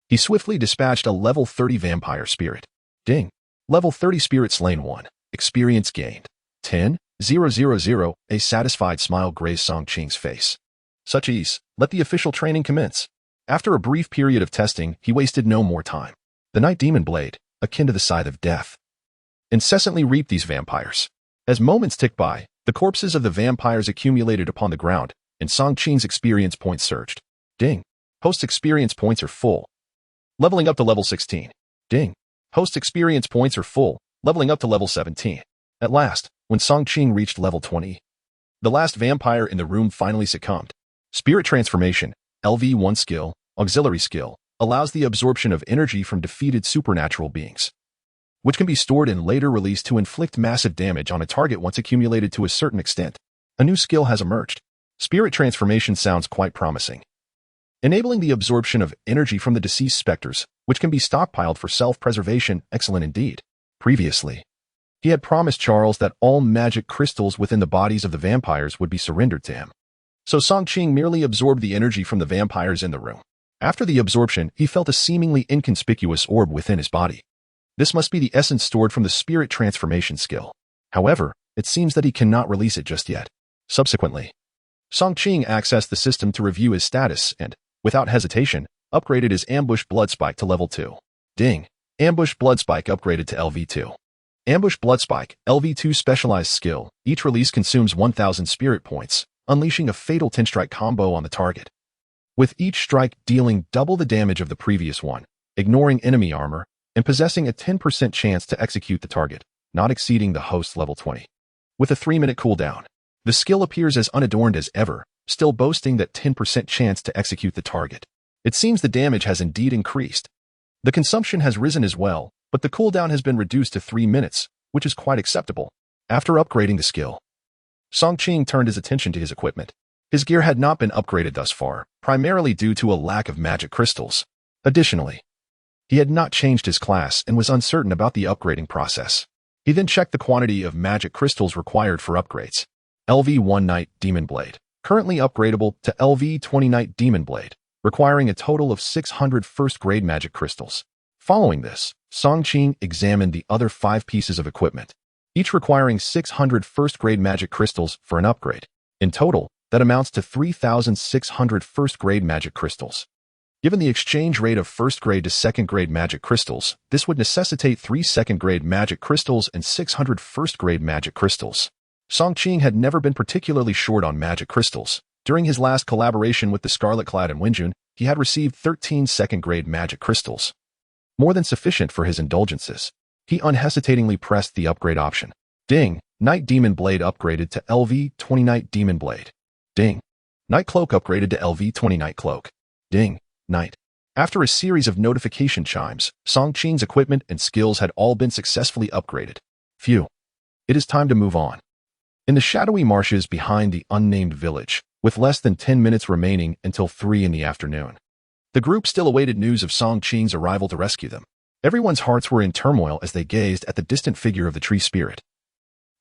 he swiftly dispatched a level 30 vampire spirit. Ding! Level 30 spirit slain 1. Experience gained. 10,000. A satisfied smile grazed Song Qing's face. Such ease. Let the official training commence. After a brief period of testing, he wasted no more time. The Night Demon Blade, akin to the scythe of death, incessantly reaped these vampires. As moments ticked by, the corpses of the vampires accumulated upon the ground, and Song Qing's experience points surged. Ding! Host experience points are full. Leveling up to level 16. Ding! Host experience points are full, leveling up to level 17. At last, when Song Qing reached level 20, the last vampire in the room finally succumbed. Spirit Transformation, LV1 skill, auxiliary skill, allows the absorption of energy from defeated supernatural beings, which can be stored and later released to inflict massive damage on a target once accumulated to a certain extent. A new skill has emerged. Spirit Transformation sounds quite promising, enabling the absorption of energy from the deceased specters, which can be stockpiled for self-preservation. Excellent indeed. Previously, he had promised Charles that all magic crystals within the bodies of the vampires would be surrendered to him. So Song Qing merely absorbed the energy from the vampires in the room. After the absorption, he felt a seemingly inconspicuous orb within his body. This must be the essence stored from the Spirit Transformation skill. However, it seems that he cannot release it just yet. Subsequently, Song Qing accessed the system to review his status and, without hesitation, upgraded his Ambush Blood Spike to level 2. Ding! Ambush Blood Spike upgraded to LV2. Ambush Blood Spike, LV2 specialized skill. Each release consumes 1,000 spirit points, unleashing a fatal 10-strike combo on the target, with each strike dealing double the damage of the previous one, ignoring enemy armor, and possessing a 10% chance to execute the target, not exceeding the host's level 20. With a 3-minute cooldown, the skill appears as unadorned as ever, still boasting that 10% chance to execute the target. It seems the damage has indeed increased. The consumption has risen as well, but the cooldown has been reduced to 3 minutes, which is quite acceptable. After upgrading the skill, Song Qing turned his attention to his equipment. His gear had not been upgraded thus far, primarily due to a lack of magic crystals. Additionally, he had not changed his class and was uncertain about the upgrading process. He then checked the quantity of magic crystals required for upgrades. LV1 Night Demon Blade, currently upgradable to LV20 Night Demon Blade, requiring a total of 600 first-grade magic crystals. Following this, Song Qing examined the other 5 pieces of equipment, each requiring 600 first-grade magic crystals for an upgrade. In total, that amounts to 3,600 first-grade magic crystals. Given the exchange rate of first-grade to second-grade magic crystals, this would necessitate 3 second-grade magic crystals and 600 first-grade magic crystals. Song Qing had never been particularly short on magic crystals. During his last collaboration with the Scarlet Cloud and Wenjun, he had received 13 second-grade magic crystals, more than sufficient for his indulgences. He unhesitatingly pressed the upgrade option. Ding! Night Demon Blade upgraded to LV20 Night Demon Blade. Ding! Night Cloak upgraded to LV20 Night Cloak. Ding! Night. After a series of notification chimes, Song Qing's equipment and skills had all been successfully upgraded. Phew. It is time to move on. In the shadowy marshes behind the unnamed village, with less than 10 minutes remaining until 3 in the afternoon, the group still awaited news of Song Qing's arrival to rescue them. Everyone's hearts were in turmoil as they gazed at the distant figure of the tree spirit,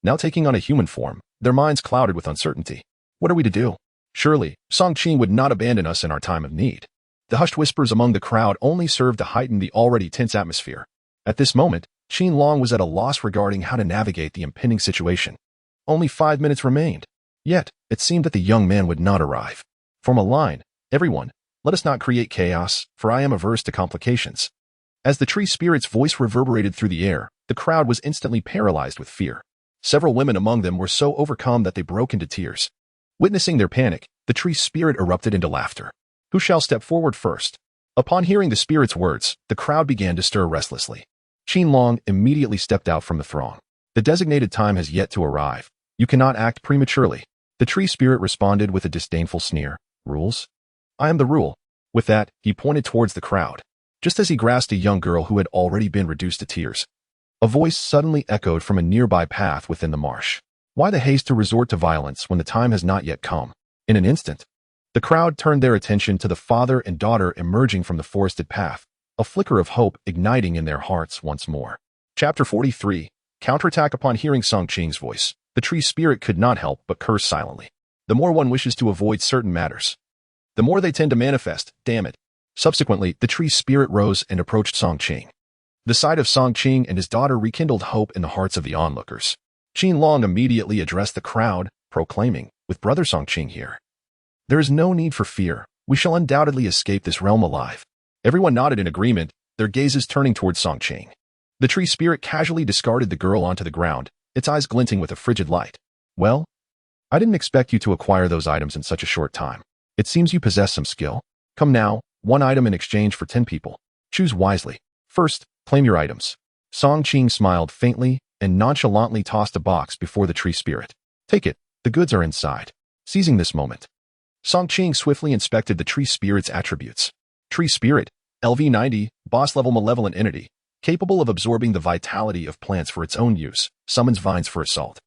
now taking on a human form, their minds clouded with uncertainty. What are we to do? Surely, Song Qing would not abandon us in our time of need. The hushed whispers among the crowd only served to heighten the already tense atmosphere. At this moment, Qin Long was at a loss regarding how to navigate the impending situation. Only 5 minutes remained. Yet, it seemed that the young man would not arrive. Form a line, everyone. Let us not create chaos, for I am averse to complications. As the tree spirit's voice reverberated through the air, the crowd was instantly paralyzed with fear. Several women among them were so overcome that they broke into tears. Witnessing their panic, the tree spirit erupted into laughter. Who shall step forward first? Upon hearing the spirit's words, the crowd began to stir restlessly. Qinlong immediately stepped out from the throng. The designated time has yet to arrive. You cannot act prematurely. The tree spirit responded with a disdainful sneer. Rules? I am the rule. With that, he pointed towards the crowd. Just as he grasped a young girl who had already been reduced to tears, a voice suddenly echoed from a nearby path within the marsh. Why the haste to resort to violence when the time has not yet come? In an instant, the crowd turned their attention to the father and daughter emerging from the forested path, a flicker of hope igniting in their hearts once more. Chapter 43. Counterattack. Upon hearing Song Qing's voice, the tree spirit could not help but curse silently. The more one wishes to avoid certain matters, the more they tend to manifest, damn it. Subsequently, the tree spirit rose and approached Song Qing. The sight of Song Qing and his daughter rekindled hope in the hearts of the onlookers. Qinlong immediately addressed the crowd, proclaiming, with brother Song Qing here, there is no need for fear. We shall undoubtedly escape this realm alive. Everyone nodded in agreement, their gazes turning towards Song Qing. The tree spirit casually discarded the girl onto the ground, its eyes glinting with a frigid light. Well, I didn't expect you to acquire those items in such a short time. It seems you possess some skill. Come now, 1 item in exchange for 10 people. Choose wisely. First, claim your items. Song Qing smiled faintly and nonchalantly tossed a box before the tree spirit. Take it, the goods are inside. Seizing this moment, Song Qing swiftly inspected the tree spirit's attributes. Tree spirit, LV90, boss-level malevolent entity, capable of absorbing the vitality of plants for its own use, summons vines for assault.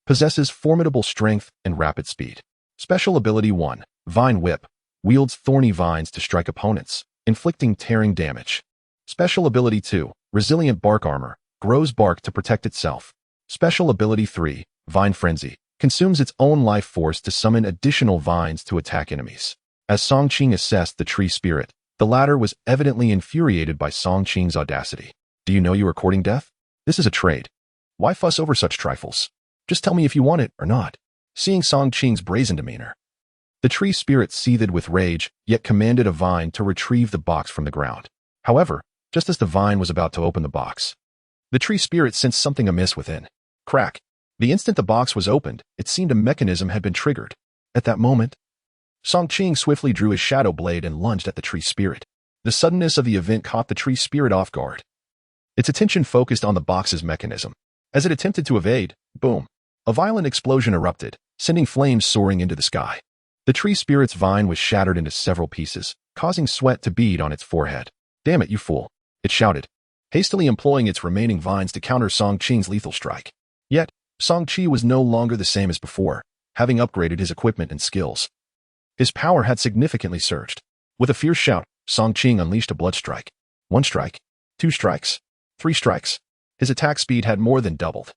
Possesses formidable strength and rapid speed. Special ability 1, Vine Whip, wields thorny vines to strike opponents, inflicting tearing damage. Special ability 2, Resilient Bark Armor, grows bark to protect itself. Special ability 3, Vine Frenzy, consumes its own life force to summon additional vines to attack enemies. As Song Qing assessed the tree spirit, the latter was evidently infuriated by Song Qing's audacity. Do you know you are courting death? This is a trade. Why fuss over such trifles? Just tell me if you want it or not. Seeing Song Qing's brazen demeanor, the tree spirit seethed with rage, yet commanded a vine to retrieve the box from the ground. However, just as the vine was about to open the box, the tree spirit sensed something amiss within. Crack. The instant the box was opened, it seemed a mechanism had been triggered. At that moment, Song Qing swiftly drew his shadow blade and lunged at the tree spirit. The suddenness of the event caught the tree spirit off guard. Its attention focused on the box's mechanism. As it attempted to evade, boom, a violent explosion erupted, sending flames soaring into the sky. The tree spirit's vine was shattered into several pieces, causing sweat to bead on its forehead. Damn it, you fool, it shouted, hastily employing its remaining vines to counter Song Qing's lethal strike. Yet, Song Qi was no longer the same as before, having upgraded his equipment and skills. His power had significantly surged. With a fierce shout, Song Qing unleashed a blood strike. 1 strike, 2 strikes, 3 strikes. His attack speed had more than doubled,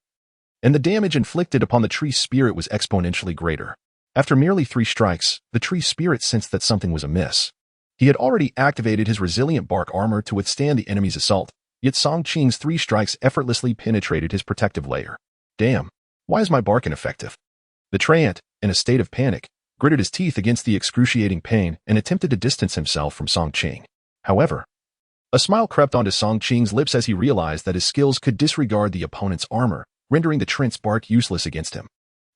and the damage inflicted upon the tree spirit was exponentially greater. After merely 3 strikes, the tree spirit sensed that something was amiss. He had already activated his resilient bark armor to withstand the enemy's assault, yet Song Qing's 3 strikes effortlessly penetrated his protective layer. Damn, why is my bark ineffective? The treant, in a state of panic, gritted his teeth against the excruciating pain and attempted to distance himself from Song Qing. However, a smile crept onto Song Qing's lips as he realized that his skills could disregard the opponent's armor, rendering the treant's bark useless against him.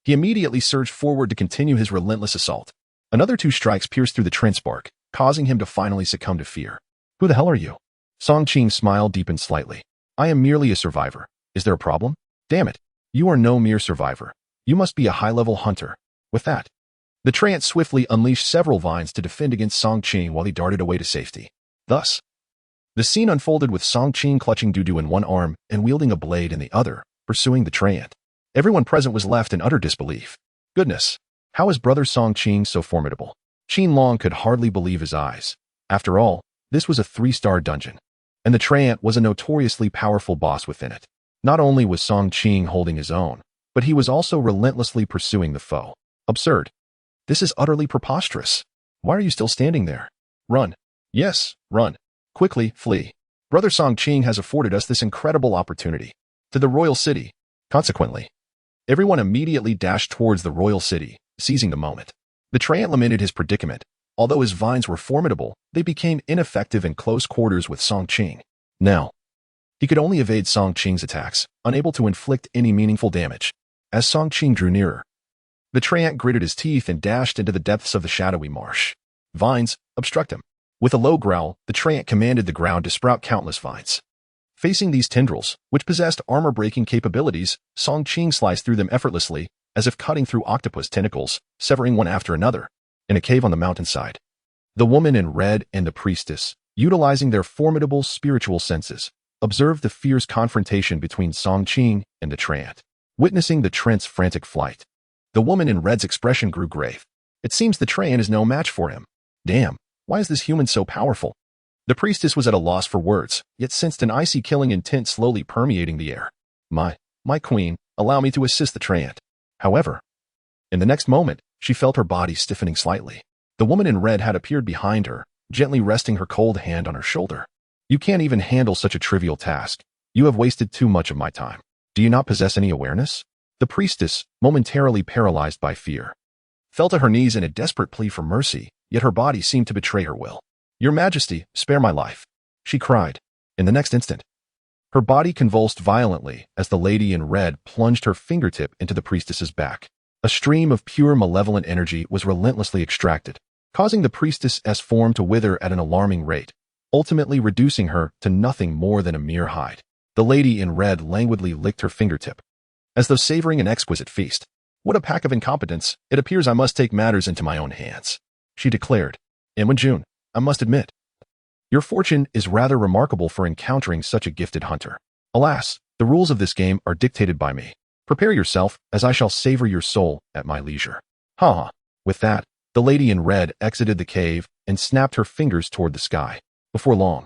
He immediately surged forward to continue his relentless assault. Another 2 strikes pierced through the treant's bark, causing him to finally succumb to fear. Who the hell are you? Song Qing's smile deepened slightly. I am merely a survivor. Is there a problem? Damn it. You are no mere survivor. You must be a high-level hunter. With that, the treant swiftly unleashed several vines to defend against Song Qing while he darted away to safety. Thus, the scene unfolded with Song Qing clutching Dudu in one arm and wielding a blade in the other, pursuing the treant. Everyone present was left in utter disbelief. Goodness, how is brother Song Qing so formidable? Qinlong could hardly believe his eyes. After all, this was a 3-star dungeon, and the treant was a notoriously powerful boss within it. Not only was Song Qing holding his own, but he was also relentlessly pursuing the foe. Absurd. This is utterly preposterous. Why are you still standing there? Run. Yes, run. Quickly, flee. Brother Song Qing has afforded us this incredible opportunity. To the royal city. Consequently, everyone immediately dashed towards the royal city, seizing the moment. The treant lamented his predicament, Although his vines were formidable, they became ineffective in close quarters with Song Qing. Now, he could only evade Song Qing's attacks, unable to inflict any meaningful damage. As Song Qing drew nearer, the treant gritted his teeth and dashed into the depths of the shadowy marsh. Vines, obstruct him. With a low growl, the treant commanded the ground to sprout countless vines. Facing these tendrils, which possessed armor-breaking capabilities, Song Qing sliced through them effortlessly, as if cutting through octopus tentacles, severing one after another. In a cave on the mountainside, the woman in red and the priestess, utilizing their formidable spiritual senses, observed the fierce confrontation between Song Qing and the treant. Witnessing the treant's frantic flight, the woman in red's expression grew grave. It seems the treant is no match for him. Damn, why is this human so powerful? The priestess was at a loss for words, yet sensed an icy killing intent slowly permeating the air. My queen, allow me to assist the treant. However, in the next moment, she felt her body stiffening slightly. The woman in red had appeared behind her, gently resting her cold hand on her shoulder. You can't even handle such a trivial task. You have wasted too much of my time. Do you not possess any awareness? The priestess, momentarily paralyzed by fear, fell to her knees in a desperate plea for mercy, yet her body seemed to betray her will. Your Majesty, spare my life, she cried. In the next instant, her body convulsed violently as the lady in red plunged her fingertip into the priestess's back. A stream of pure malevolent energy was relentlessly extracted, causing the priestess's form to wither at an alarming rate, ultimately reducing her to nothing more than a mere hide. The lady in red languidly licked her fingertip, as though savoring an exquisite feast. What a pack of incompetents! It appears I must take matters into my own hands, she declared. Jun, I must admit, your fortune is rather remarkable for encountering such a gifted hunter. Alas, the rules of this game are dictated by me. Prepare yourself, as I shall savor your soul at my leisure. Ha! With that, the lady in red exited the cave and snapped her fingers toward the sky. Before long,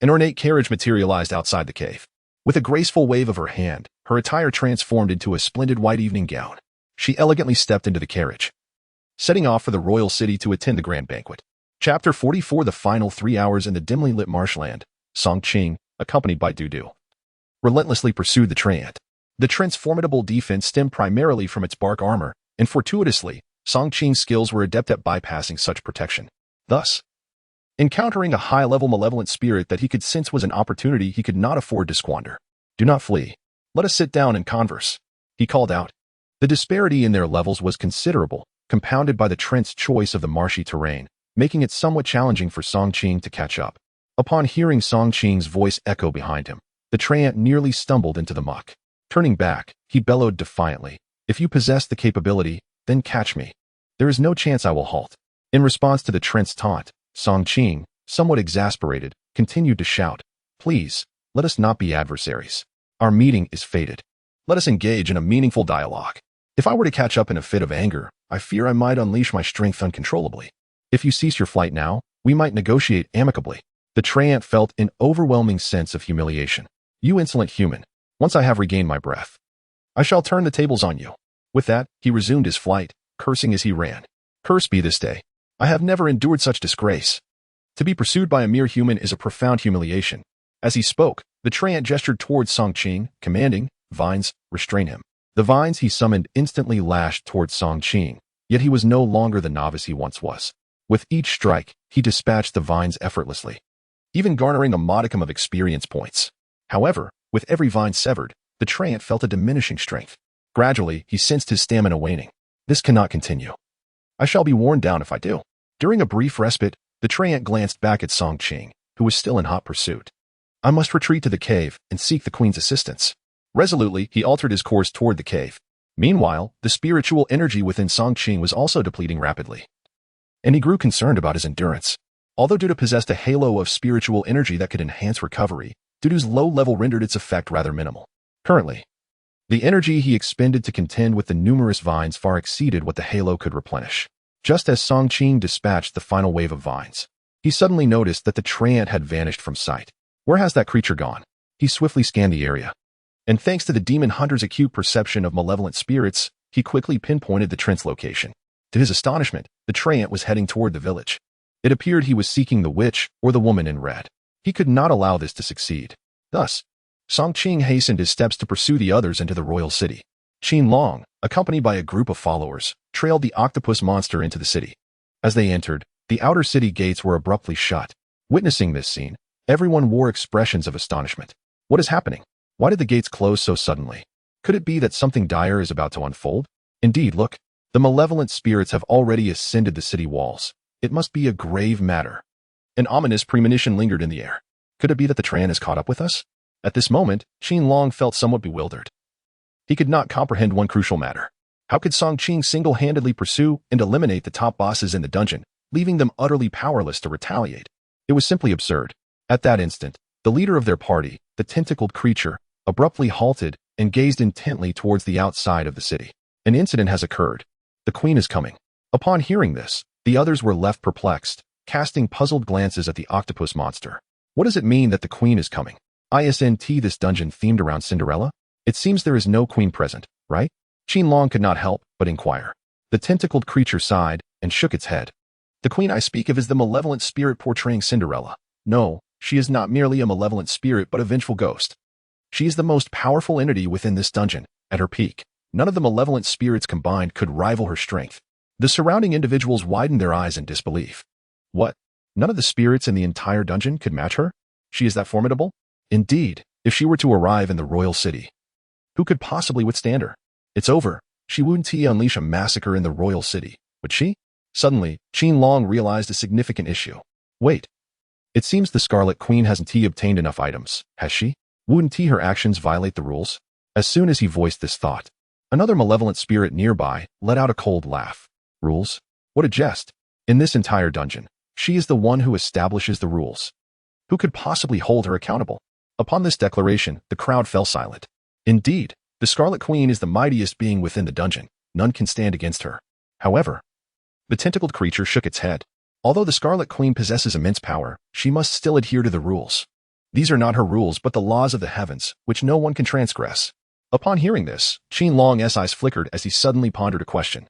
an ornate carriage materialized outside the cave. With a graceful wave of her hand, her attire transformed into a splendid white evening gown. She elegantly stepped into the carriage, setting off for the royal city to attend the grand banquet. Chapter 44: The final 3 hours in the dimly lit marshland. Song Qing, accompanied by Dudu, relentlessly pursued the treant. The treant's formidable defense stemmed primarily from its bark armor, and fortuitously, Song Qing's skills were adept at bypassing such protection. Thus, encountering a high-level malevolent spirit that he could sense was an opportunity he could not afford to squander. Do not flee. Let us sit down and converse, he called out. The disparity in their levels was considerable, compounded by the treant's choice of the marshy terrain, making it somewhat challenging for Song Qing to catch up. Upon hearing Song Qing's voice echo behind him, the treant nearly stumbled into the muck. Turning back, he bellowed defiantly, "If you possess the capability, then catch me. There is no chance I will halt." In response to the treant's taunt, Song Qing, somewhat exasperated, continued to shout, "Please, let us not be adversaries. Our meeting is fated. Let us engage in a meaningful dialogue. If I were to catch up in a fit of anger, I fear I might unleash my strength uncontrollably. If you cease your flight now, we might negotiate amicably." The treant felt an overwhelming sense of humiliation. "You insolent human, once I have regained my breath, I shall turn the tables on you." With that, he resumed his flight, cursing as he ran. "Cursed be this day. I have never endured such disgrace. To be pursued by a mere human is a profound humiliation." As he spoke, the treant gestured towards Song Qing, commanding, "Vines, restrain him." The vines he summoned instantly lashed towards Song Qing, yet he was no longer the novice he once was. With each strike, he dispatched the vines effortlessly, even garnering a modicum of experience points. However, with every vine severed, the treant felt a diminishing strength. Gradually, he sensed his stamina waning. This cannot continue. I shall be worn down if I do. During a brief respite, the treant glanced back at Song Qing, who was still in hot pursuit. I must retreat to the cave and seek the queen's assistance. Resolutely, he altered his course toward the cave. Meanwhile, the spiritual energy within Song Qing was also depleting rapidly, and he grew concerned about his endurance. Although Dudu possessed a halo of spiritual energy that could enhance recovery, Dudu's low level rendered its effect rather minimal. Currently, the energy he expended to contend with the numerous vines far exceeded what the halo could replenish. Just as Song Qing dispatched the final wave of vines, he suddenly noticed that the treant had vanished from sight. Where has that creature gone? He swiftly scanned the area, and thanks to the demon hunter's acute perception of malevolent spirits, he quickly pinpointed the treant's location. To his astonishment, the treant was heading toward the village. It appeared he was seeking the witch or the woman in red. He could not allow this to succeed. Thus, Song Qing hastened his steps to pursue the others into the royal city. Qin Long, accompanied by a group of followers, trailed the octopus monster into the city. As they entered, The outer city gates were abruptly shut. Witnessing this scene, everyone wore expressions of astonishment. What is happening? Why did the gates close so suddenly? Could it be that something dire is about to unfold? Indeed, look. The malevolent spirits have already ascended the city walls. It must be a grave matter. An ominous premonition lingered in the air. Could it be that the Tran has caught up with us? At this moment, Qin Long felt somewhat bewildered. He could not comprehend one crucial matter. How could Song Qing single-handedly pursue and eliminate the top bosses in the dungeon, leaving them utterly powerless to retaliate? It was simply absurd. At that instant, the leader of their party, the tentacled creature, abruptly halted and gazed intently towards the outside of the city. An incident has occurred. The queen is coming. Upon hearing this, the others were left perplexed, casting puzzled glances at the octopus monster. What does it mean that the queen is coming? Isn't this dungeon themed around Cinderella? It seems there is no queen present, right? Qin Long could not help but inquire. The tentacled creature sighed and shook its head. The queen I speak of is the malevolent spirit portraying Cinderella. No, she is not merely a malevolent spirit but a vengeful ghost. She is the most powerful entity within this dungeon. At her peak, none of the malevolent spirits combined could rival her strength. The surrounding individuals widened their eyes in disbelief. What? None of the spirits in the entire dungeon could match her? She is that formidable? Indeed, if she were to arrive in the royal city, who could possibly withstand her? It's over. She wouldn't unleash a massacre in the royal city, would she? Suddenly, Qin Long realized a significant issue. Wait. It seems the Scarlet Queen hasn't obtained enough items, has she? Wouldn't her actions violate the rules? As soon as he voiced this thought, another malevolent spirit nearby let out a cold laugh. Rules? What a jest. In this entire dungeon, she is the one who establishes the rules. Who could possibly hold her accountable? Upon this declaration, the crowd fell silent. Indeed, the Scarlet Queen is the mightiest being within the dungeon. None can stand against her. However, the tentacled creature shook its head. Although the Scarlet Queen possesses immense power, she must still adhere to the rules. These are not her rules but the laws of the heavens, which no one can transgress. Upon hearing this, Qin Long's eyes flickered as he suddenly pondered a question.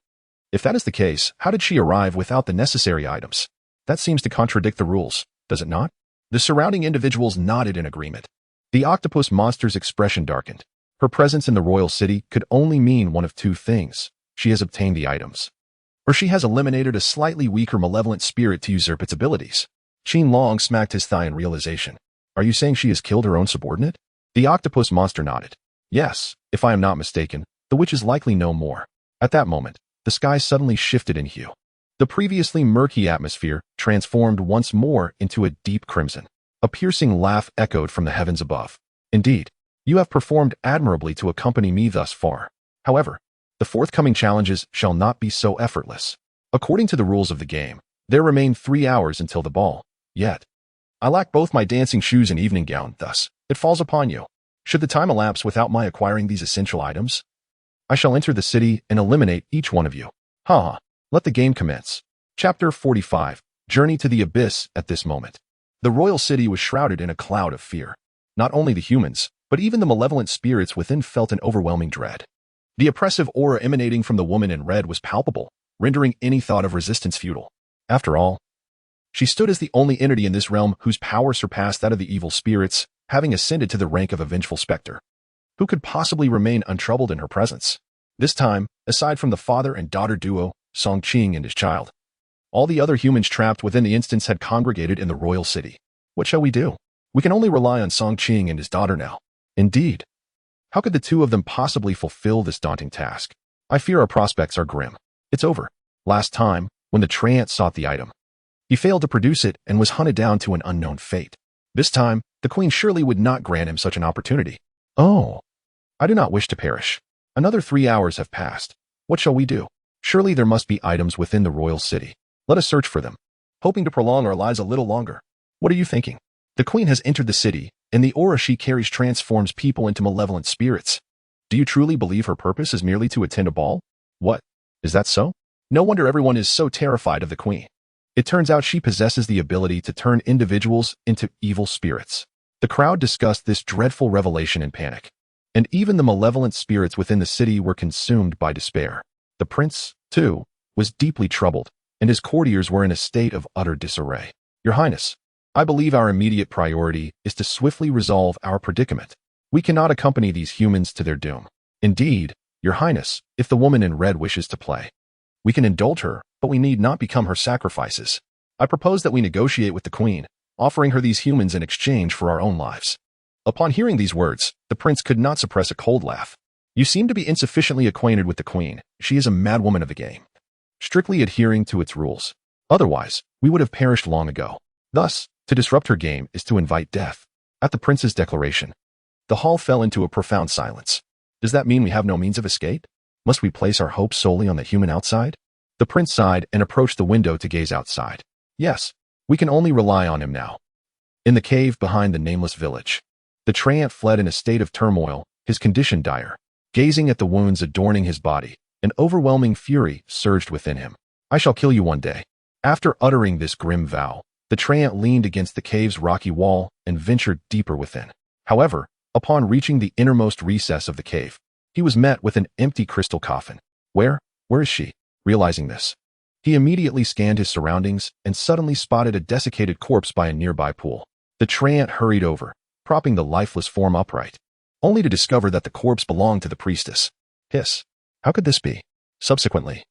If that is the case, how did she arrive without the necessary items? That seems to contradict the rules, does it not? The surrounding individuals nodded in agreement. The octopus monster's expression darkened. Her presence in the royal city could only mean one of two things. She has obtained the items, or she has eliminated a slightly weaker malevolent spirit to usurp its abilities. Qin Long smacked his thigh in realization. Are you saying she has killed her own subordinate? The octopus monster nodded. Yes, if I am not mistaken, the witch is likely no more. At that moment, the sky suddenly shifted in hue. The previously murky atmosphere transformed once more into a deep crimson. A piercing laugh echoed from the heavens above. Indeed, you have performed admirably to accompany me thus far. However, the forthcoming challenges shall not be so effortless. According to the rules of the game, there remain 3 hours until the ball. Yet, I lack both my dancing shoes and evening gown, thus, it falls upon you. Should the time elapse without my acquiring these essential items, I shall enter the city and eliminate each one of you. Let the game commence. Chapter 45. Journey to the Abyss. At this moment, the royal city was shrouded in a cloud of fear. Not only the humans, but even the malevolent spirits within felt an overwhelming dread. The oppressive aura emanating from the woman in red was palpable, rendering any thought of resistance futile. After all, she stood as the only entity in this realm whose power surpassed that of the evil spirits, having ascended to the rank of a vengeful specter. Who could possibly remain untroubled in her presence? This time, aside from the father and daughter duo, Song Qing and his child, all the other humans trapped within the instance had congregated in the royal city. What shall we do? We can only rely on Song Qing and his daughter now. Indeed. How could the two of them possibly fulfill this daunting task? I fear our prospects are grim. It's over. Last time, when the Treant sought the item, he failed to produce it and was hunted down to an unknown fate. This time, the queen surely would not grant him such an opportunity. Oh, I do not wish to perish. Another 3 hours have passed. What shall we do? Surely there must be items within the royal city. Let us search for them, hoping to prolong our lives a little longer. What are you thinking? The queen has entered the city, and the aura she carries transforms people into malevolent spirits. Do you truly believe her purpose is merely to attend a ball? What? Is that so? No wonder everyone is so terrified of the queen. It turns out she possesses the ability to turn individuals into evil spirits. The crowd discussed this dreadful revelation in panic, and even the malevolent spirits within the city were consumed by despair. The prince, too, was deeply troubled, and his courtiers were in a state of utter disarray. Your Highness, I believe our immediate priority is to swiftly resolve our predicament. We cannot accompany these humans to their doom. Indeed, Your Highness, if the woman in red wishes to play, we can indulge her, but we need not become her sacrifices. I propose that we negotiate with the queen, offering her these humans in exchange for our own lives." Upon hearing these words, the prince could not suppress a cold laugh. "You seem to be insufficiently acquainted with the queen. She is a madwoman of the game, strictly adhering to its rules. Otherwise, we would have perished long ago. Thus, to disrupt her game is to invite death." At the prince's declaration, the hall fell into a profound silence. Does that mean we have no means of escape? Must we place our hopes solely on the human outside? The prince sighed and approached the window to gaze outside. Yes, we can only rely on him now. In the cave behind the nameless village, the treant fled in a state of turmoil, his condition dire. Gazing at the wounds adorning his body, an overwhelming fury surged within him. "I shall kill you one day." After uttering this grim vow, the treant leaned against the cave's rocky wall and ventured deeper within. However, upon reaching the innermost recess of the cave, he was met with an empty crystal coffin. Where is she? Realizing this, he immediately scanned his surroundings and suddenly spotted a desiccated corpse by a nearby pool. The treant hurried over, propping the lifeless form upright, only to discover that the corpse belonged to the priestess. Hiss. How could this be? Subsequently,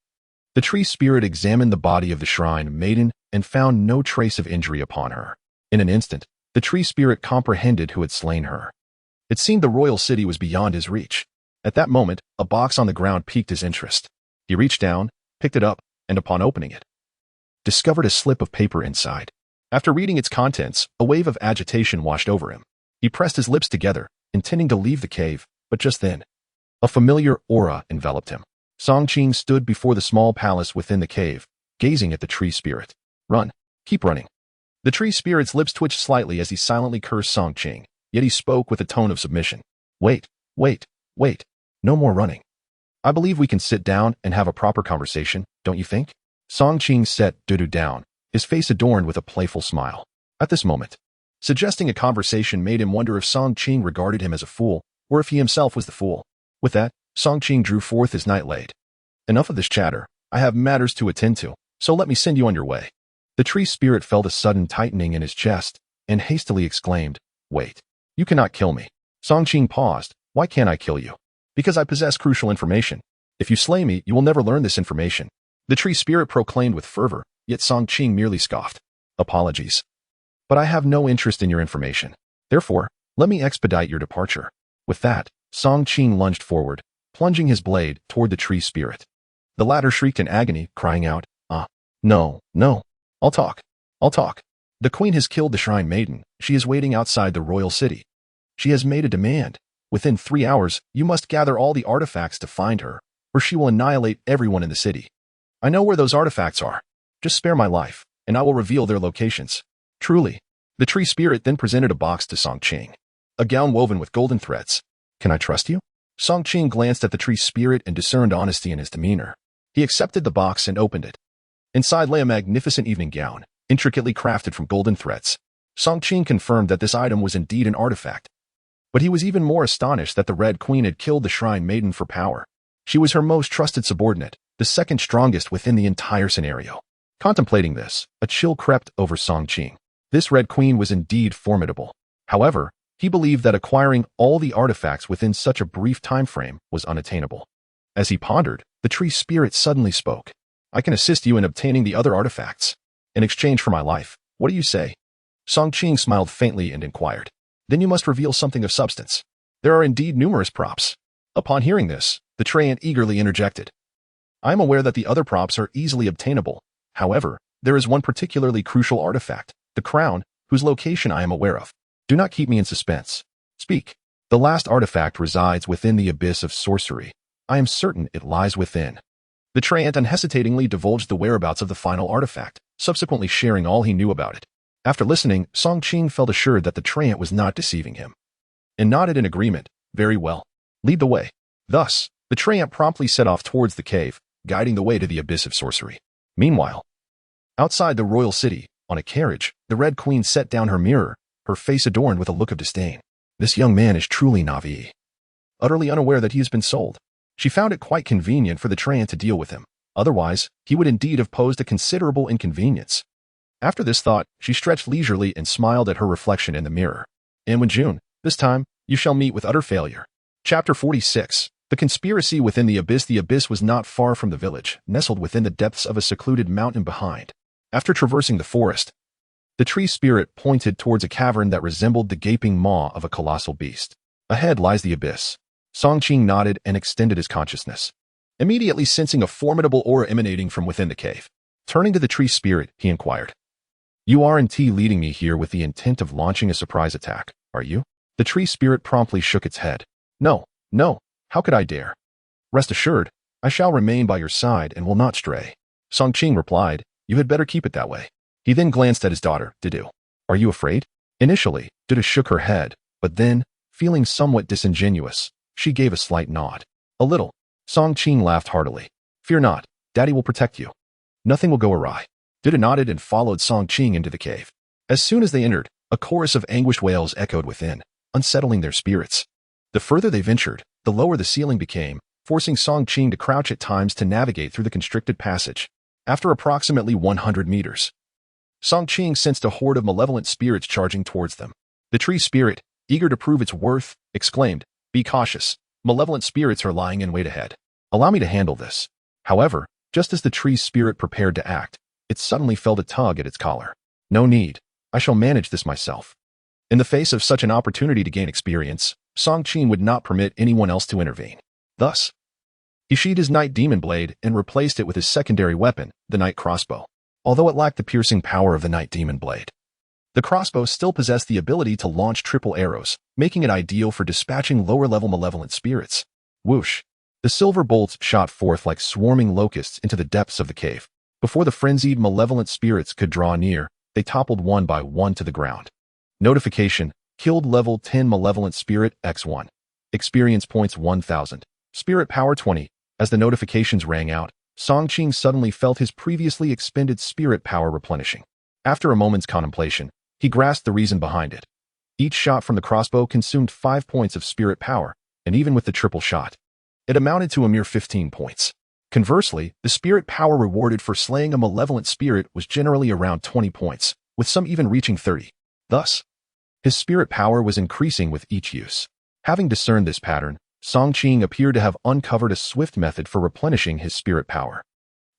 the tree spirit examined the body of the shrine maiden and found no trace of injury upon her. In an instant, the tree spirit comprehended who had slain her. It seemed the royal city was beyond his reach. At that moment, a box on the ground piqued his interest. He reached down, picked it up, and upon opening it, discovered a slip of paper inside. After reading its contents, a wave of agitation washed over him. He pressed his lips together, intending to leave the cave, but just then, a familiar aura enveloped him. Song Qing stood before the small palace within the cave, gazing at the tree spirit. "Run. Keep running." The tree spirit's lips twitched slightly as he silently cursed Song Qing, yet he spoke with a tone of submission. Wait. No more running. I believe we can sit down and have a proper conversation, don't you think?" Song Qing set Dudu down, his face adorned with a playful smile. At this moment, suggesting a conversation made him wonder if Song Qing regarded him as a fool, or if he himself was the fool. With that, Song Qing drew forth his nightlight. "Enough of this chatter. I have matters to attend to, so let me send you on your way." The tree spirit felt a sudden tightening in his chest and hastily exclaimed, "Wait. You cannot kill me." Song Qing paused. "Why can't I kill you?" "Because I possess crucial information. If you slay me, you will never learn this information," the tree spirit proclaimed with fervor, yet Song Qing merely scoffed. "Apologies. But I have no interest in your information. Therefore, let me expedite your departure." With that, Song Qing lunged forward, plunging his blade toward the tree spirit. The latter shrieked in agony, crying out, No. I'll talk. The queen has killed the shrine maiden. She is waiting outside the royal city. She has made a demand. Within 3 hours, you must gather all the artifacts to find her, or she will annihilate everyone in the city. I know where those artifacts are. Just spare my life, and I will reveal their locations." Truly. The tree spirit then presented a box to Song Qing. A gown woven with golden threads. "Can I trust you?" Song Qing glanced at the tree spirit and discerned honesty in his demeanor. He accepted the box and opened it. Inside lay a magnificent evening gown, intricately crafted from golden threads. Song Qing confirmed that this item was indeed an artifact. But he was even more astonished that the Red Queen had killed the shrine maiden for power. She was her most trusted subordinate, the second strongest within the entire scenario. Contemplating this, a chill crept over Song Qing. This Red Queen was indeed formidable. However, he believed that acquiring all the artifacts within such a brief time frame was unattainable. As he pondered, the tree spirit suddenly spoke. "I can assist you in obtaining the other artifacts. In exchange for my life, what do you say?" Song Qing smiled faintly and inquired. "Then you must reveal something of substance. There are indeed numerous props." Upon hearing this, the treant eagerly interjected. "I am aware that the other props are easily obtainable. However, there is one particularly crucial artifact, the crown, whose location I am aware of. Do not keep me in suspense. Speak." "The last artifact resides within the abyss of sorcery. I am certain it lies within." The treant unhesitatingly divulged the whereabouts of the final artifact, subsequently sharing all he knew about it. After listening, Song Qing felt assured that the treant was not deceiving him, and nodded in agreement. "Very well. Lead the way." Thus, the treant promptly set off towards the cave, guiding the way to the abyss of sorcery. Meanwhile, outside the royal city, on a carriage, the Red Queen set down her mirror, her face adorned with a look of disdain. This young man is truly Navi, utterly unaware that he has been sold. She found it quite convenient for the treant to deal with him. Otherwise, he would indeed have posed a considerable inconvenience. After this thought, she stretched leisurely and smiled at her reflection in the mirror. "And when June, this time, you shall meet with utter failure." Chapter 46. The conspiracy within the abyss. The abyss was not far from the village, nestled within the depths of a secluded mountain behind After traversing the forest, the tree spirit pointed towards a cavern that resembled the gaping maw of a colossal beast. Ahead lies the abyss. Song Qing nodded and extended his consciousness, immediately sensing a formidable aura emanating from within the cave. Turning to the tree spirit, he inquired, "You aren't leading me here with the intent of launching a surprise attack, are you?" The tree spirit promptly shook its head. No, how could I dare? Rest assured, I shall remain by your side and will not stray." Song Qing replied, "You had better keep it that way." He then glanced at his daughter, Dudu. "Are you afraid?" Initially, Dudu shook her head, but then, feeling somewhat disingenuous, she gave a slight nod. "A little." Song Qing laughed heartily. "Fear not, Daddy will protect you. Nothing will go awry." Dudu nodded and followed Song Qing into the cave. As soon as they entered, a chorus of anguished wails echoed within, unsettling their spirits. The further they ventured, the lower the ceiling became, forcing Song Qing to crouch at times to navigate through the constricted passage. After approximately 100 meters, Song Qing sensed a horde of malevolent spirits charging towards them. The tree spirit, eager to prove its worth, exclaimed, "Be cautious. Malevolent spirits are lying in wait ahead. Allow me to handle this." However, just as the tree spirit prepared to act, it suddenly felt a tug at its collar. "No need. I shall manage this myself." In the face of such an opportunity to gain experience, Song Qing would not permit anyone else to intervene. Thus, he sheathed his night demon blade and replaced it with his secondary weapon, the night crossbow. Although it lacked the piercing power of the night demon blade, the crossbow still possessed the ability to launch triple arrows, making it ideal for dispatching lower-level malevolent spirits. Whoosh! The silver bolts shot forth like swarming locusts into the depths of the cave. Before the frenzied malevolent spirits could draw near, they toppled one by one to the ground. Notification: killed level 10 malevolent spirit X1. Experience points 1000. Spirit power 20. As the notifications rang out, Song Qing suddenly felt his previously expended spirit power replenishing. After a moment's contemplation, he grasped the reason behind it. Each shot from the crossbow consumed 5 points of spirit power, and even with the triple shot, it amounted to a mere 15 points. Conversely, the spirit power rewarded for slaying a malevolent spirit was generally around 20 points, with some even reaching 30. Thus, his spirit power was increasing with each use. Having discerned this pattern, Song Qing appeared to have uncovered a swift method for replenishing his spirit power.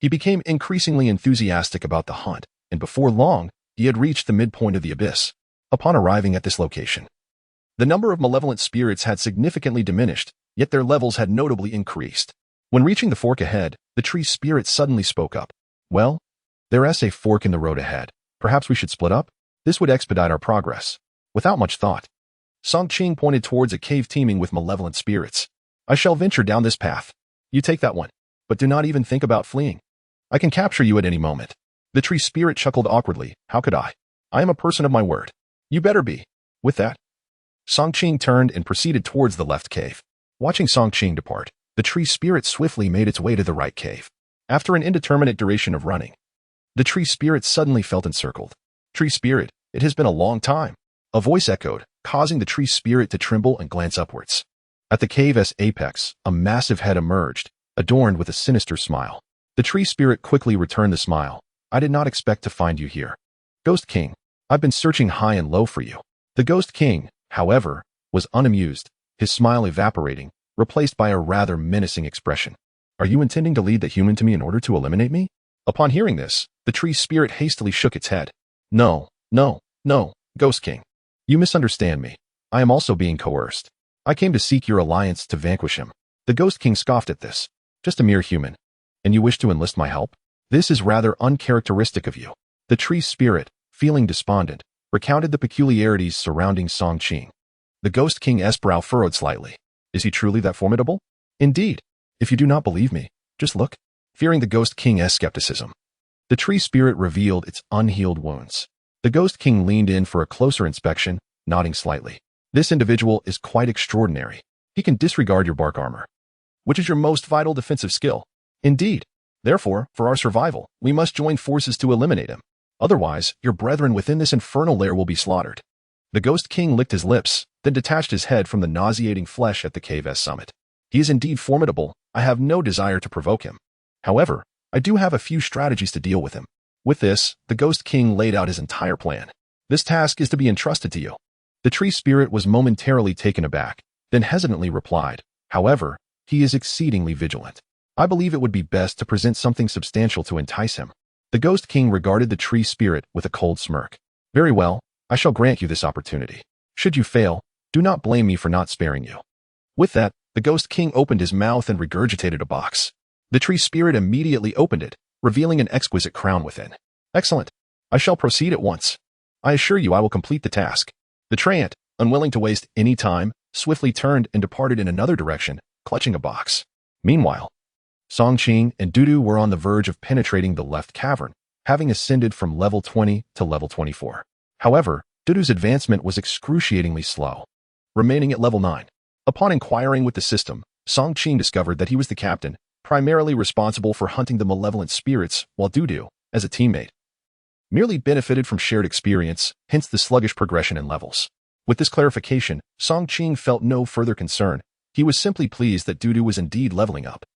He became increasingly enthusiastic about the hunt, and before long, he had reached the midpoint of the abyss. Upon arriving at this location, the number of malevolent spirits had significantly diminished, yet their levels had notably increased. When reaching the fork ahead, the tree spirit suddenly spoke up. "Well, there's a fork in the road ahead. Perhaps we should split up? This would expedite our progress." Without much thought, Song Qing pointed towards a cave teeming with malevolent spirits. "I shall venture down this path. You take that one, but do not even think about fleeing. I can capture you at any moment." The tree spirit chuckled awkwardly. "How could I? I am a person of my word." "You better be." With that, Song Qing turned and proceeded towards the left cave. Watching Song Qing depart, the tree spirit swiftly made its way to the right cave. After an indeterminate duration of running, the tree spirit suddenly felt encircled. "Tree spirit, it has been a long time." A voice echoed, causing the tree spirit to tremble and glance upwards. At the cave's apex, a massive head emerged, adorned with a sinister smile. The tree spirit quickly returned the smile. "I did not expect to find you here, Ghost King. I've been searching high and low for you." The Ghost King, however, was unamused, his smile evaporating, replaced by a rather menacing expression. "Are you intending to lead the human to me in order to eliminate me?" Upon hearing this, the tree spirit hastily shook its head. No, Ghost King. You misunderstand me. I am also being coerced. I came to seek your alliance to vanquish him." The Ghost King scoffed at this. "Just a mere human. And you wish to enlist my help? This is rather uncharacteristic of you." The tree spirit, feeling despondent, recounted the peculiarities surrounding Song Qing. The Ghost King's brow furrowed slightly. "Is he truly that formidable?" "Indeed. If you do not believe me, just look." Fearing the Ghost King's skepticism, the tree spirit revealed its unhealed wounds. The Ghost King leaned in for a closer inspection, nodding slightly. "This individual is quite extraordinary. He can disregard your bark armor, which is your most vital defensive skill." "Indeed. Therefore, for our survival, we must join forces to eliminate him. Otherwise, your brethren within this infernal lair will be slaughtered." The Ghost King licked his lips, then detached his head from the nauseating flesh at the cave's summit. "He is indeed formidable. I have no desire to provoke him. However, I do have a few strategies to deal with him." With this, the Ghost King laid out his entire plan. "This task is to be entrusted to you." The tree spirit was momentarily taken aback, then hesitantly replied, "However, he is exceedingly vigilant. I believe it would be best to present something substantial to entice him." The Ghost King regarded the tree spirit with a cold smirk. Very well, I shall grant you this opportunity. Should you fail, do not blame me for not sparing you. With that, the Ghost King opened his mouth and regurgitated a box. The tree spirit immediately opened it, revealing an exquisite crown within. Excellent. I shall proceed at once. I assure you I will complete the task. The treant, unwilling to waste any time, swiftly turned and departed in another direction, clutching a box. Meanwhile, Song Qing and Dudu were on the verge of penetrating the left cavern, having ascended from level 20 to level 24. However, Dudu's advancement was excruciatingly slow, remaining at level 9. Upon inquiring with the system, Song Qing discovered that he was the captain, primarily responsible for hunting the malevolent spirits, while Dudu, as a teammate, merely benefited from shared experience, hence the sluggish progression in levels. With this clarification, Song Qing felt no further concern. He was simply pleased that Dudu was indeed leveling up.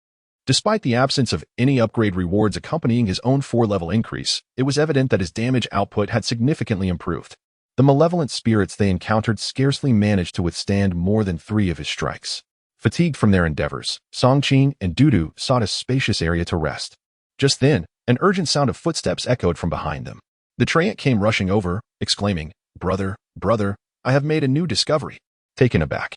Despite the absence of any upgrade rewards accompanying his own 4-level increase, it was evident that his damage output had significantly improved. The malevolent spirits they encountered scarcely managed to withstand more than 3 of his strikes. Fatigued from their endeavors, Song Qing and Dudu sought a spacious area to rest. Just then, an urgent sound of footsteps echoed from behind them. The treant came rushing over, exclaiming, Brother, I have made a new discovery. Taken aback,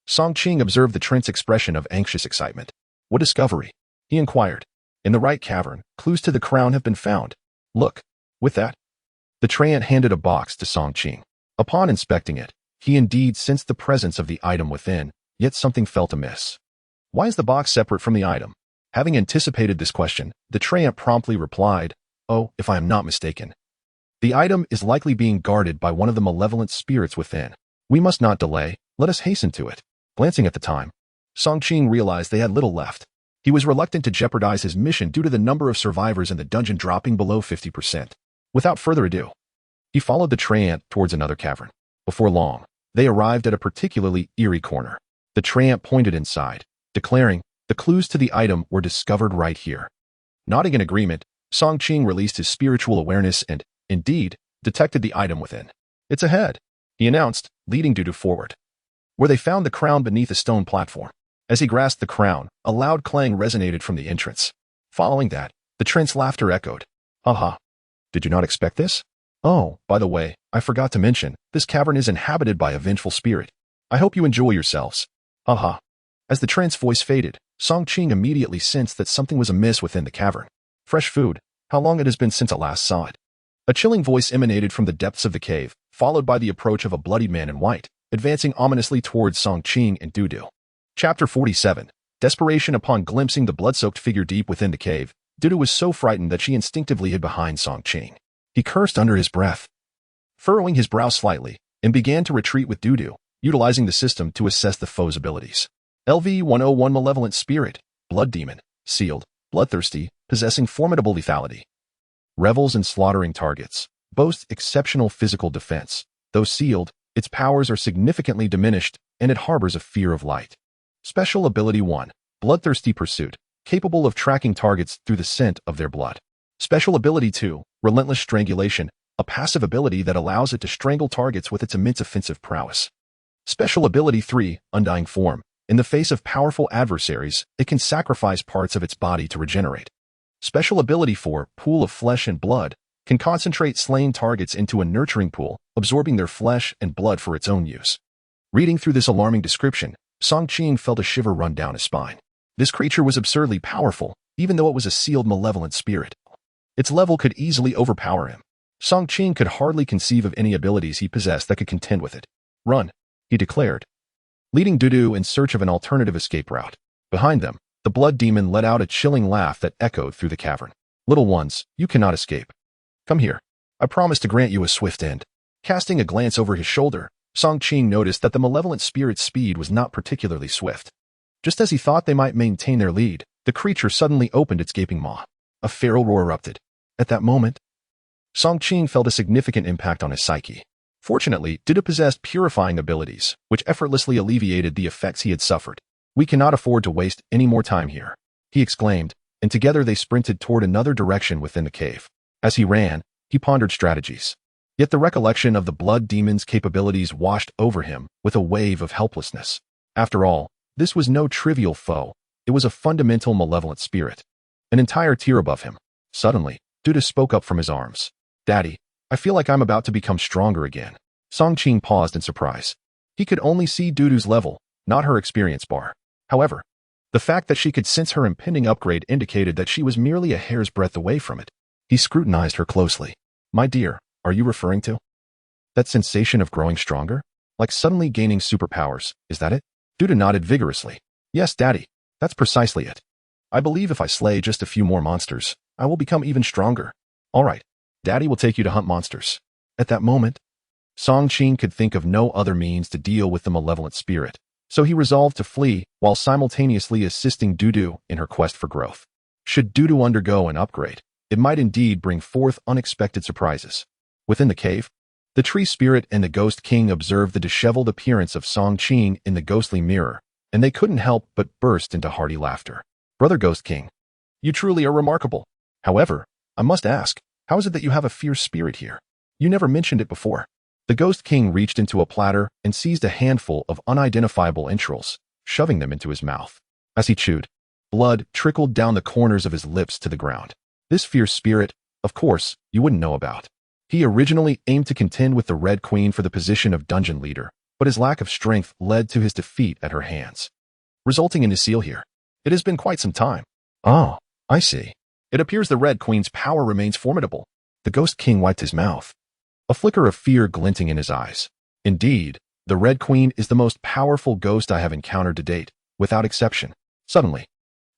Song Qing observed the treant's expression of anxious excitement. What discovery? He inquired. In the right cavern, clues to the crown have been found. Look. With that, the treant handed a box to Song Qing. Upon inspecting it, he indeed sensed the presence of the item within, yet something felt amiss. Why is the box separate from the item? Having anticipated this question, the treant promptly replied, Oh, if I am not mistaken, the item is likely being guarded by one of the malevolent spirits within. We must not delay, let us hasten to it. Glancing at the time, Song Qing realized they had little left. He was reluctant to jeopardize his mission due to the number of survivors in the dungeon dropping below 50%. Without further ado, he followed the treant towards another cavern. Before long, they arrived at a particularly eerie corner. The treant pointed inside, declaring, the clues to the item were discovered right here. Nodding in agreement, Song Qing released his spiritual awareness and, indeed, detected the item within. It's ahead, he announced, leading Dudu forward, where they found the crown beneath a stone platform. As he grasped the crown, a loud clang resonated from the entrance. Following that, the treant's laughter echoed. Haha. Did you not expect this? Oh, by the way, I forgot to mention, this cavern is inhabited by a vengeful spirit. I hope you enjoy yourselves. Haha. As the treant's voice faded, Song Qing immediately sensed that something was amiss within the cavern. Fresh food. How long it has been since I last saw it. A chilling voice emanated from the depths of the cave, followed by the approach of a bloodied man in white, advancing ominously towards Song Qing and Dudu. Chapter 47. Desperation. Upon glimpsing the blood-soaked figure deep within the cave, Dudu was so frightened that she instinctively hid behind Song Qing. He cursed under his breath, furrowing his brow slightly, and began to retreat with Dudu, utilizing the system to assess the foe's abilities. LV-101 Malevolent Spirit, Blood Demon, Sealed, Bloodthirsty, possessing formidable lethality. Revels in slaughtering targets. Boasts exceptional physical defense. Though sealed, its powers are significantly diminished, and it harbors a fear of light. Special Ability 1. Bloodthirsty Pursuit, capable of tracking targets through the scent of their blood. Special Ability 2. Relentless Strangulation, a passive ability that allows it to strangle targets with its immense offensive prowess. Special Ability 3. Undying Form. In the face of powerful adversaries, it can sacrifice parts of its body to regenerate. Special Ability 4. Pool of Flesh and Blood, can concentrate slain targets into a nurturing pool, absorbing their flesh and blood for its own use. Reading through this alarming description, Song Qing felt a shiver run down his spine. This creature was absurdly powerful, even though it was a sealed malevolent spirit. Its level could easily overpower him. Song Qing could hardly conceive of any abilities he possessed that could contend with it. Run, he declared, leading Dudu in search of an alternative escape route. Behind them, the blood demon let out a chilling laugh that echoed through the cavern. Little ones, you cannot escape. Come here. I promise to grant you a swift end. Casting a glance over his shoulder, Song Qing noticed that the malevolent spirit's speed was not particularly swift. Just as he thought they might maintain their lead, the creature suddenly opened its gaping maw. A feral roar erupted. At that moment, Song Qing felt a significant impact on his psyche. Fortunately, Dudu possessed purifying abilities, which effortlessly alleviated the effects he had suffered. We cannot afford to waste any more time here, he exclaimed, and together they sprinted toward another direction within the cave. As he ran, he pondered strategies. Yet the recollection of the blood demon's capabilities washed over him with a wave of helplessness. After all, this was no trivial foe. It was a fundamental malevolent spirit, an entire tier above him. Suddenly, Dudu spoke up from his arms. Daddy, I feel like I'm about to become stronger again. Song Qing paused in surprise. He could only see Dudu's level, not her experience bar. However, the fact that she could sense her impending upgrade indicated that she was merely a hair's breadth away from it. He scrutinized her closely. My dear, are you referring to that sensation of growing stronger? Like suddenly gaining superpowers, is that it? Dudu nodded vigorously. Yes, Daddy, that's precisely it. I believe if I slay just a few more monsters, I will become even stronger. All right, Daddy will take you to hunt monsters. At that moment, Song Qing could think of no other means to deal with the malevolent spirit, so he resolved to flee while simultaneously assisting Dudu in her quest for growth. Should Dudu undergo an upgrade, it might indeed bring forth unexpected surprises. Within the cave, the tree spirit and the ghost king observed the disheveled appearance of Song Qing in the ghostly mirror, and they couldn't help but burst into hearty laughter. Brother Ghost King, you truly are remarkable. However, I must ask, how is it that you have a fierce spirit here? You never mentioned it before. The Ghost King reached into a platter and seized a handful of unidentifiable entrails, shoving them into his mouth. As he chewed, blood trickled down the corners of his lips to the ground. This fierce spirit, of course, you wouldn't know about. He originally aimed to contend with the Red Queen for the position of dungeon leader, but his lack of strength led to his defeat at her hands, resulting in his seal here. It has been quite some time. Oh, I see. It appears the Red Queen's power remains formidable. The Ghost King wiped his mouth, a flicker of fear glinting in his eyes. Indeed, the Red Queen is the most powerful ghost I have encountered to date, without exception. Suddenly,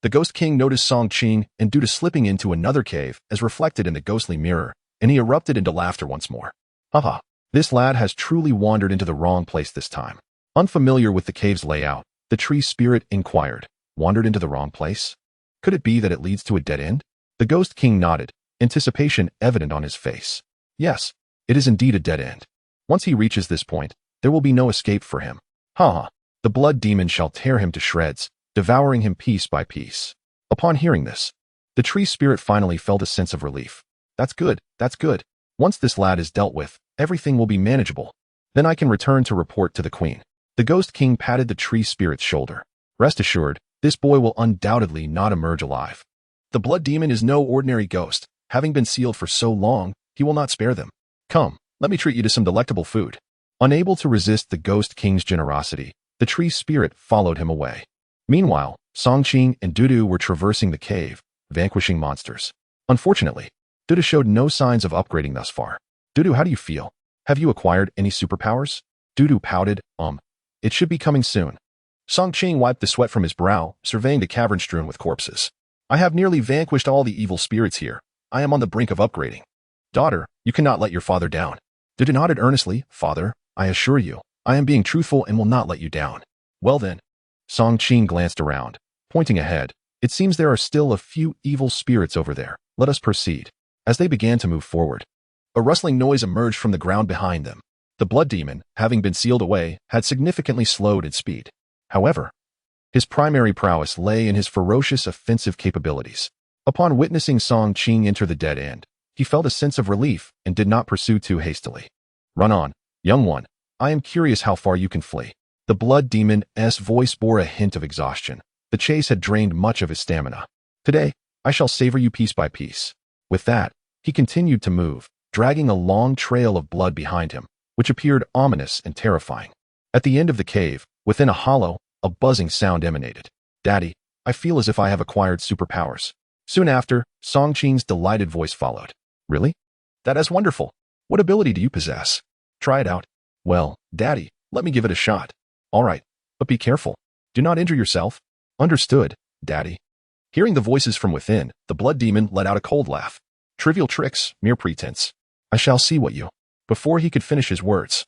the Ghost King noticed Song Qing and Dudu slipping into another cave as reflected in the ghostly mirror, and he erupted into laughter once more. Haha, this lad has truly wandered into the wrong place this time. Unfamiliar with the cave's layout, the tree spirit inquired, wandered into the wrong place? Could it be that it leads to a dead end? The Ghost King nodded, anticipation evident on his face. Yes, it is indeed a dead end. Once he reaches this point, there will be no escape for him. Ha! The blood demon shall tear him to shreds, devouring him piece by piece. Upon hearing this, the tree spirit finally felt a sense of relief. That's good, that's good. Once this lad is dealt with, everything will be manageable. Then I can return to report to the queen. The Ghost King patted the tree spirit's shoulder. Rest assured, this boy will undoubtedly not emerge alive. The blood demon is no ordinary ghost. Having been sealed for so long, he will not spare them. Come, let me treat you to some delectable food. Unable to resist the Ghost King's generosity, the tree spirit followed him away. Meanwhile, Song Qing and Dudu were traversing the cave, vanquishing monsters. Unfortunately, Dudu showed no signs of upgrading thus far. Dudu, how do you feel? Have you acquired any superpowers? Dudu pouted, it should be coming soon. Song Qing wiped the sweat from his brow, surveying the cavern strewn with corpses. I have nearly vanquished all the evil spirits here. I am on the brink of upgrading. Daughter, you cannot let your father down. Dudu nodded earnestly. Father, I assure you, I am being truthful and will not let you down. Well then. Song Qing glanced around, pointing ahead. It seems there are still a few evil spirits over there. Let us proceed. As they began to move forward, a rustling noise emerged from the ground behind them. The blood demon, having been sealed away, had significantly slowed its speed. However, his primary prowess lay in his ferocious offensive capabilities. Upon witnessing Song Qing enter the dead end, he felt a sense of relief and did not pursue too hastily. Run on, young one. I am curious how far you can flee. The blood demon's voice bore a hint of exhaustion. The chase had drained much of his stamina. Today, I shall savor you piece by piece. With that, he continued to move, dragging a long trail of blood behind him, which appeared ominous and terrifying. At the end of the cave, within a hollow, a buzzing sound emanated. Daddy, I feel as if I have acquired superpowers. Soon after, Song Qing's delighted voice followed. Really? That is wonderful. What ability do you possess? Try it out. Well, Daddy, let me give it a shot. All right, but be careful. Do not injure yourself. Understood, Daddy. Hearing the voices from within, the blood demon let out a cold laugh. Trivial tricks, mere pretense. I shall see what you... Before he could finish his words,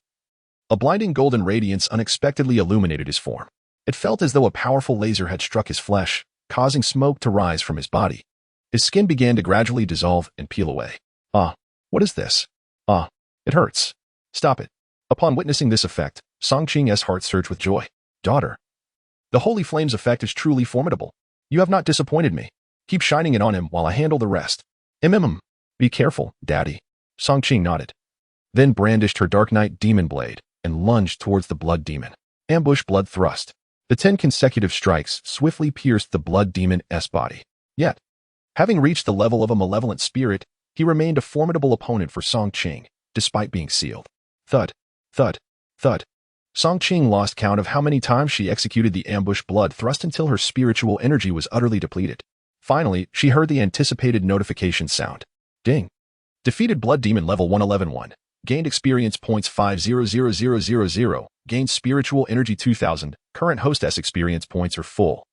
a blinding golden radiance unexpectedly illuminated his form. It felt as though a powerful laser had struck his flesh, causing smoke to rise from his body. His skin began to gradually dissolve and peel away. Ah, what is this? Ah, it hurts. Stop it. Upon witnessing this effect, Song Qing's heart surged with joy. Daughter, the holy flames effect is truly formidable. You have not disappointed me. Keep shining it on him while I handle the rest. Be careful, Daddy. Song Qing nodded, then brandished her Dark Knight demon blade and lunged towards the blood demon. Ambush blood thrust. The 10 consecutive strikes swiftly pierced the blood demon's body. Yet, having reached the level of a malevolent spirit, he remained a formidable opponent for Song Qing, despite being sealed. Thud, thud, thud. Song Qing lost count of how many times she executed the ambush blood thrust until her spiritual energy was utterly depleted. Finally, she heard the anticipated notification sound. Ding. Defeated Blood Demon level 111-1. Gained experience points 500000. Gained spiritual energy 2000. Current hostess experience points are full.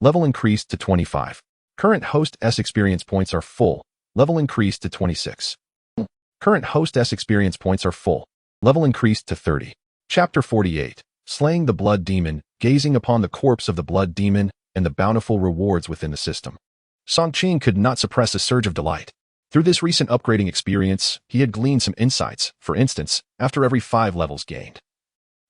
Level increased to 25. Current hostess experience points are full. Level increased to 26. Current hostess experience points are full. Level increased to 30. Chapter 48. Slaying the Blood Demon, gazing upon the corpse of the Blood Demon, and the bountiful rewards within the system. Song Qing could not suppress a surge of delight. Through this recent upgrading experience, he had gleaned some insights. For instance, after every 5 levels gained,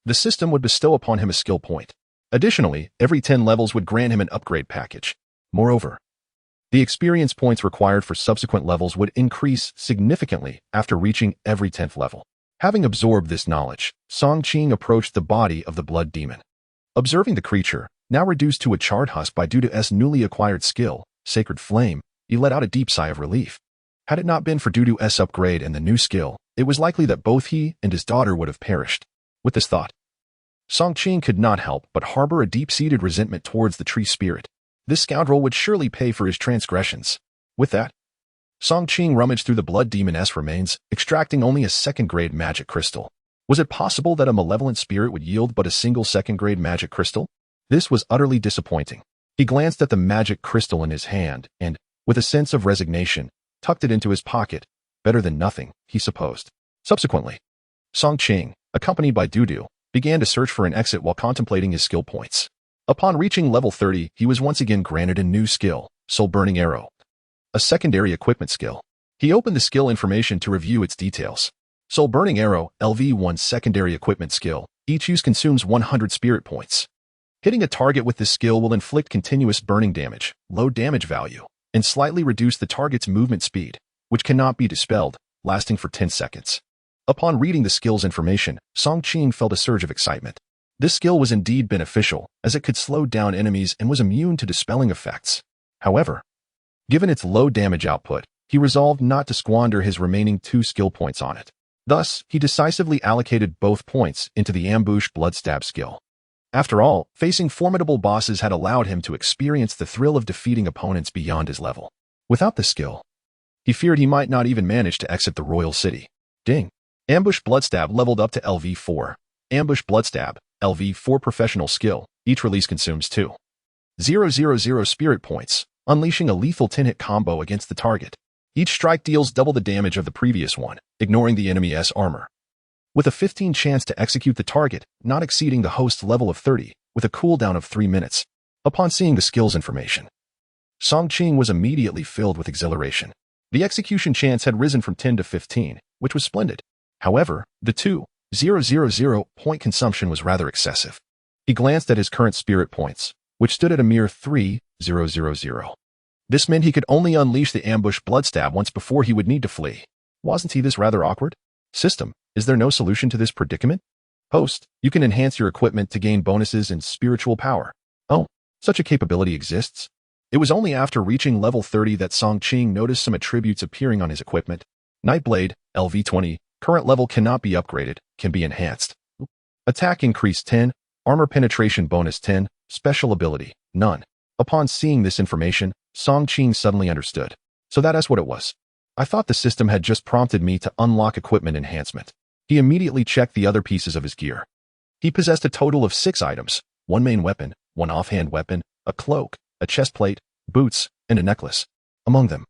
the system would bestow upon him a skill point. Additionally, every 10 levels would grant him an upgrade package. Moreover, the experience points required for subsequent levels would increase significantly after reaching every 10th level. Having absorbed this knowledge, Song Qing approached the body of the Blood Demon. Observing the creature, now reduced to a charred husk by Dudu's newly acquired skill, Sacred Flame, he let out a deep sigh of relief. Had it not been for Dudu's upgrade and the new skill, it was likely that both he and his daughter would have perished. With this thought, Song Qing could not help but harbor a deep-seated resentment towards the tree spirit. This scoundrel would surely pay for his transgressions. With that, Song Qing rummaged through the Blood Demon's remains, extracting only a second-grade magic crystal. Was it possible that a malevolent spirit would yield but a single second-grade magic crystal? This was utterly disappointing. He glanced at the magic crystal in his hand and, with a sense of resignation, tucked it into his pocket. Better than nothing, he supposed. Subsequently, Song Qing, accompanied by Dudu, began to search for an exit while contemplating his skill points. Upon reaching level 30, he was once again granted a new skill, Soul Burning Arrow, a secondary equipment skill. He opened the skill information to review its details. Soul Burning Arrow, LV1 secondary equipment skill. Each use consumes 100 spirit points. Hitting a target with this skill will inflict continuous burning damage, low damage value, and slightly reduce the target's movement speed, which cannot be dispelled, lasting for 10 seconds. Upon reading the skill's information, Song Qing felt a surge of excitement. This skill was indeed beneficial, as it could slow down enemies and was immune to dispelling effects. However, given its low damage output, he resolved not to squander his remaining 2 skill points on it. Thus, he decisively allocated both points into the Ambush Bloodstab skill. After all, facing formidable bosses had allowed him to experience the thrill of defeating opponents beyond his level. Without the skill, he feared he might not even manage to exit the royal city. Ding. Ambush Bloodstab leveled up to LV4. Ambush Bloodstab, LV4 professional skill. Each release consumes 2,000 spirit points, unleashing a lethal 10-hit combo against the target. Each strike deals double the damage of the previous one, ignoring the enemy's armor. With a 15 chance to execute the target, not exceeding the host's level of 30, with a cooldown of 3 minutes. Upon seeing the skill's information, Song Qing was immediately filled with exhilaration. The execution chance had risen from 10 to 15, which was splendid. However, the 2,000 point consumption was rather excessive. He glanced at his current spirit points, which stood at a mere 3,000. This meant he could only unleash the Ambush Bloodstab once before he would need to flee. Wasn't he this rather awkward? System, is there no solution to this predicament? Host, you can enhance your equipment to gain bonuses in spiritual power. Oh, such a capability exists? It was only after reaching level 30 that Song Qing noticed some attributes appearing on his equipment. Nightblade, LV20, current level cannot be upgraded, can be enhanced. Attack increase 10, armor penetration bonus 10, special ability, none. Upon seeing this information, Song Qing suddenly understood. So that's what it was. I thought the system had just prompted me to unlock equipment enhancement. He immediately checked the other pieces of his gear. He possessed a total of 6 items, 1 main weapon, 1 offhand weapon, a cloak, a chest plate, boots, and a necklace. Among them,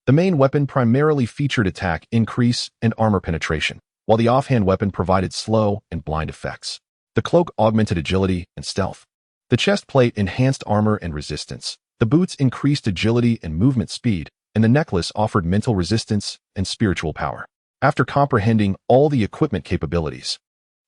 the main weapon primarily featured attack increase and armor penetration, while the offhand weapon provided slow and blind effects. The cloak augmented agility and stealth. The chest plate enhanced armor and resistance. The boots increased agility and movement speed, and the necklace offered mental resistance and spiritual power. After comprehending all the equipment capabilities,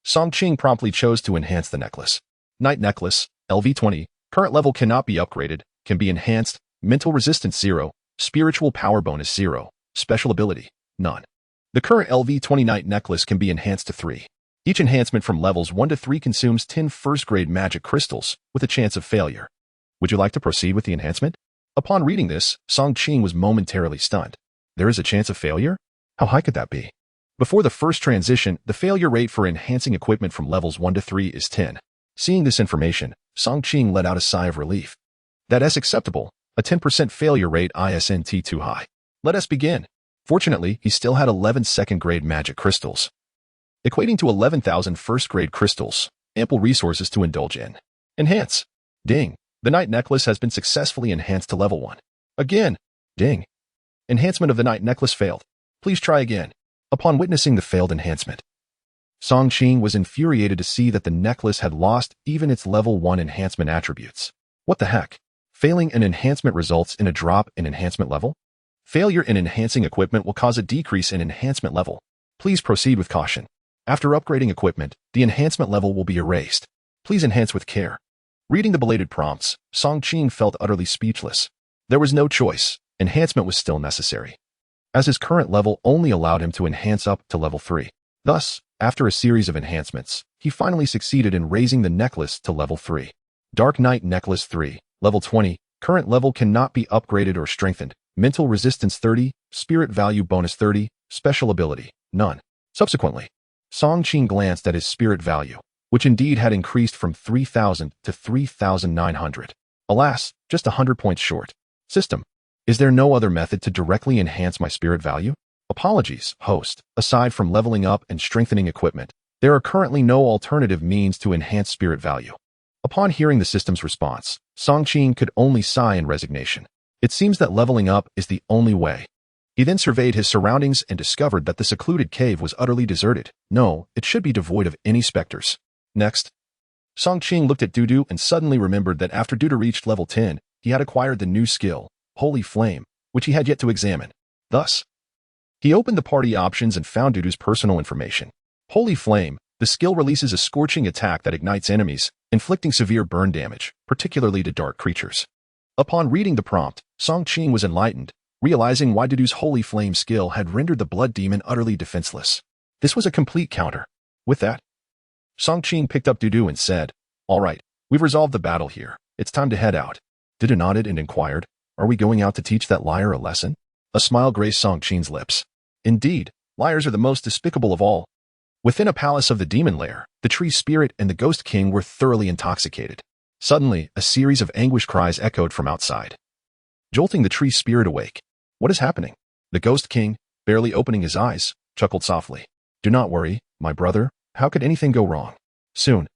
Song Qing promptly chose to enhance the necklace. Night Necklace, LV20, current level cannot be upgraded, can be enhanced, mental resistance 0, spiritual power bonus 0, special ability, none. The current LV20 Night Necklace can be enhanced to 3. Each enhancement from levels 1 to 3 consumes 10 first-grade magic crystals, with a chance of failure. Would you like to proceed with the enhancement? Upon reading this, Song Qing was momentarily stunned. There is a chance of failure? How high could that be? Before the first transition, the failure rate for enhancing equipment from levels 1 to 3 is 10. Seeing this information, Song Qing let out a sigh of relief. That is acceptable. A 10% failure rate isn't too high. Let us begin. Fortunately, he still had 11 second-grade magic crystals, equating to 11,000 first-grade crystals, ample resources to indulge in. Enhance. Ding. The night necklace has been successfully enhanced to level 1. Again. Ding. Enhancement of the night necklace failed. Please try again. Upon witnessing the failed enhancement, Song Qing was infuriated to see that the necklace had lost even its level 1 enhancement attributes. What the heck? Failing an enhancement results in a drop in enhancement level? Failure in enhancing equipment will cause a decrease in enhancement level. Please proceed with caution. After upgrading equipment, the enhancement level will be erased. Please enhance with care. Reading the belated prompts, Song Qing felt utterly speechless. There was no choice. Enhancement was still necessary, as his current level only allowed him to enhance up to level 3. Thus, after a series of enhancements, he finally succeeded in raising the necklace to level 3. Dark Knight Necklace 3, level 20, current level cannot be upgraded or strengthened. Mental resistance 30, spirit value bonus 30, special ability, none. Subsequently, Song Qing glanced at his spirit value, which indeed had increased from 3,000 to 3,900. Alas, just 100 points short. System. Is there no other method to directly enhance my spirit value? Apologies, host. Aside from leveling up and strengthening equipment, there are currently no alternative means to enhance spirit value. Upon hearing the system's response, Song Qing could only sigh in resignation. It seems that leveling up is the only way. He then surveyed his surroundings and discovered that the secluded cave was utterly deserted. No, it should be devoid of any specters. Next, Song Qing looked at Dudu and suddenly remembered that after Dudu reached level 10, he had acquired the new skill, Holy Flame, which he had yet to examine. Thus, he opened the party options and found Dudu's personal information. Holy Flame, the skill releases a scorching attack that ignites enemies, inflicting severe burn damage, particularly to dark creatures. Upon reading the prompt, Song Qing was enlightened, realizing why Dudu's Holy Flame skill had rendered the blood demon utterly defenseless. This was a complete counter. With that, Song Qing picked up Dudu and said, "All right, we've resolved the battle here. It's time to head out." Dudu nodded and inquired, "Are we going out to teach that liar a lesson?" A smile graced Song Qing's lips. Indeed, liars are the most despicable of all. Within a palace of the demon lair, the tree spirit and the ghost king were thoroughly intoxicated. Suddenly, a series of anguished cries echoed from outside, jolting the tree spirit awake. What is happening? The ghost king, barely opening his eyes, chuckled softly. "Do not worry, my brother. How could anything go wrong? Soon,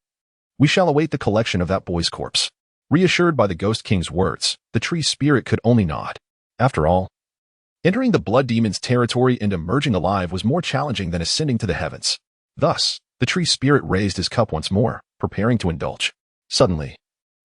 we shall await the collection of that boy's corpse." Reassured by the ghost king's words, the tree spirit could only nod. After all, entering the blood demon's territory and emerging alive was more challenging than ascending to the heavens. Thus, the tree spirit raised his cup once more, preparing to indulge. Suddenly,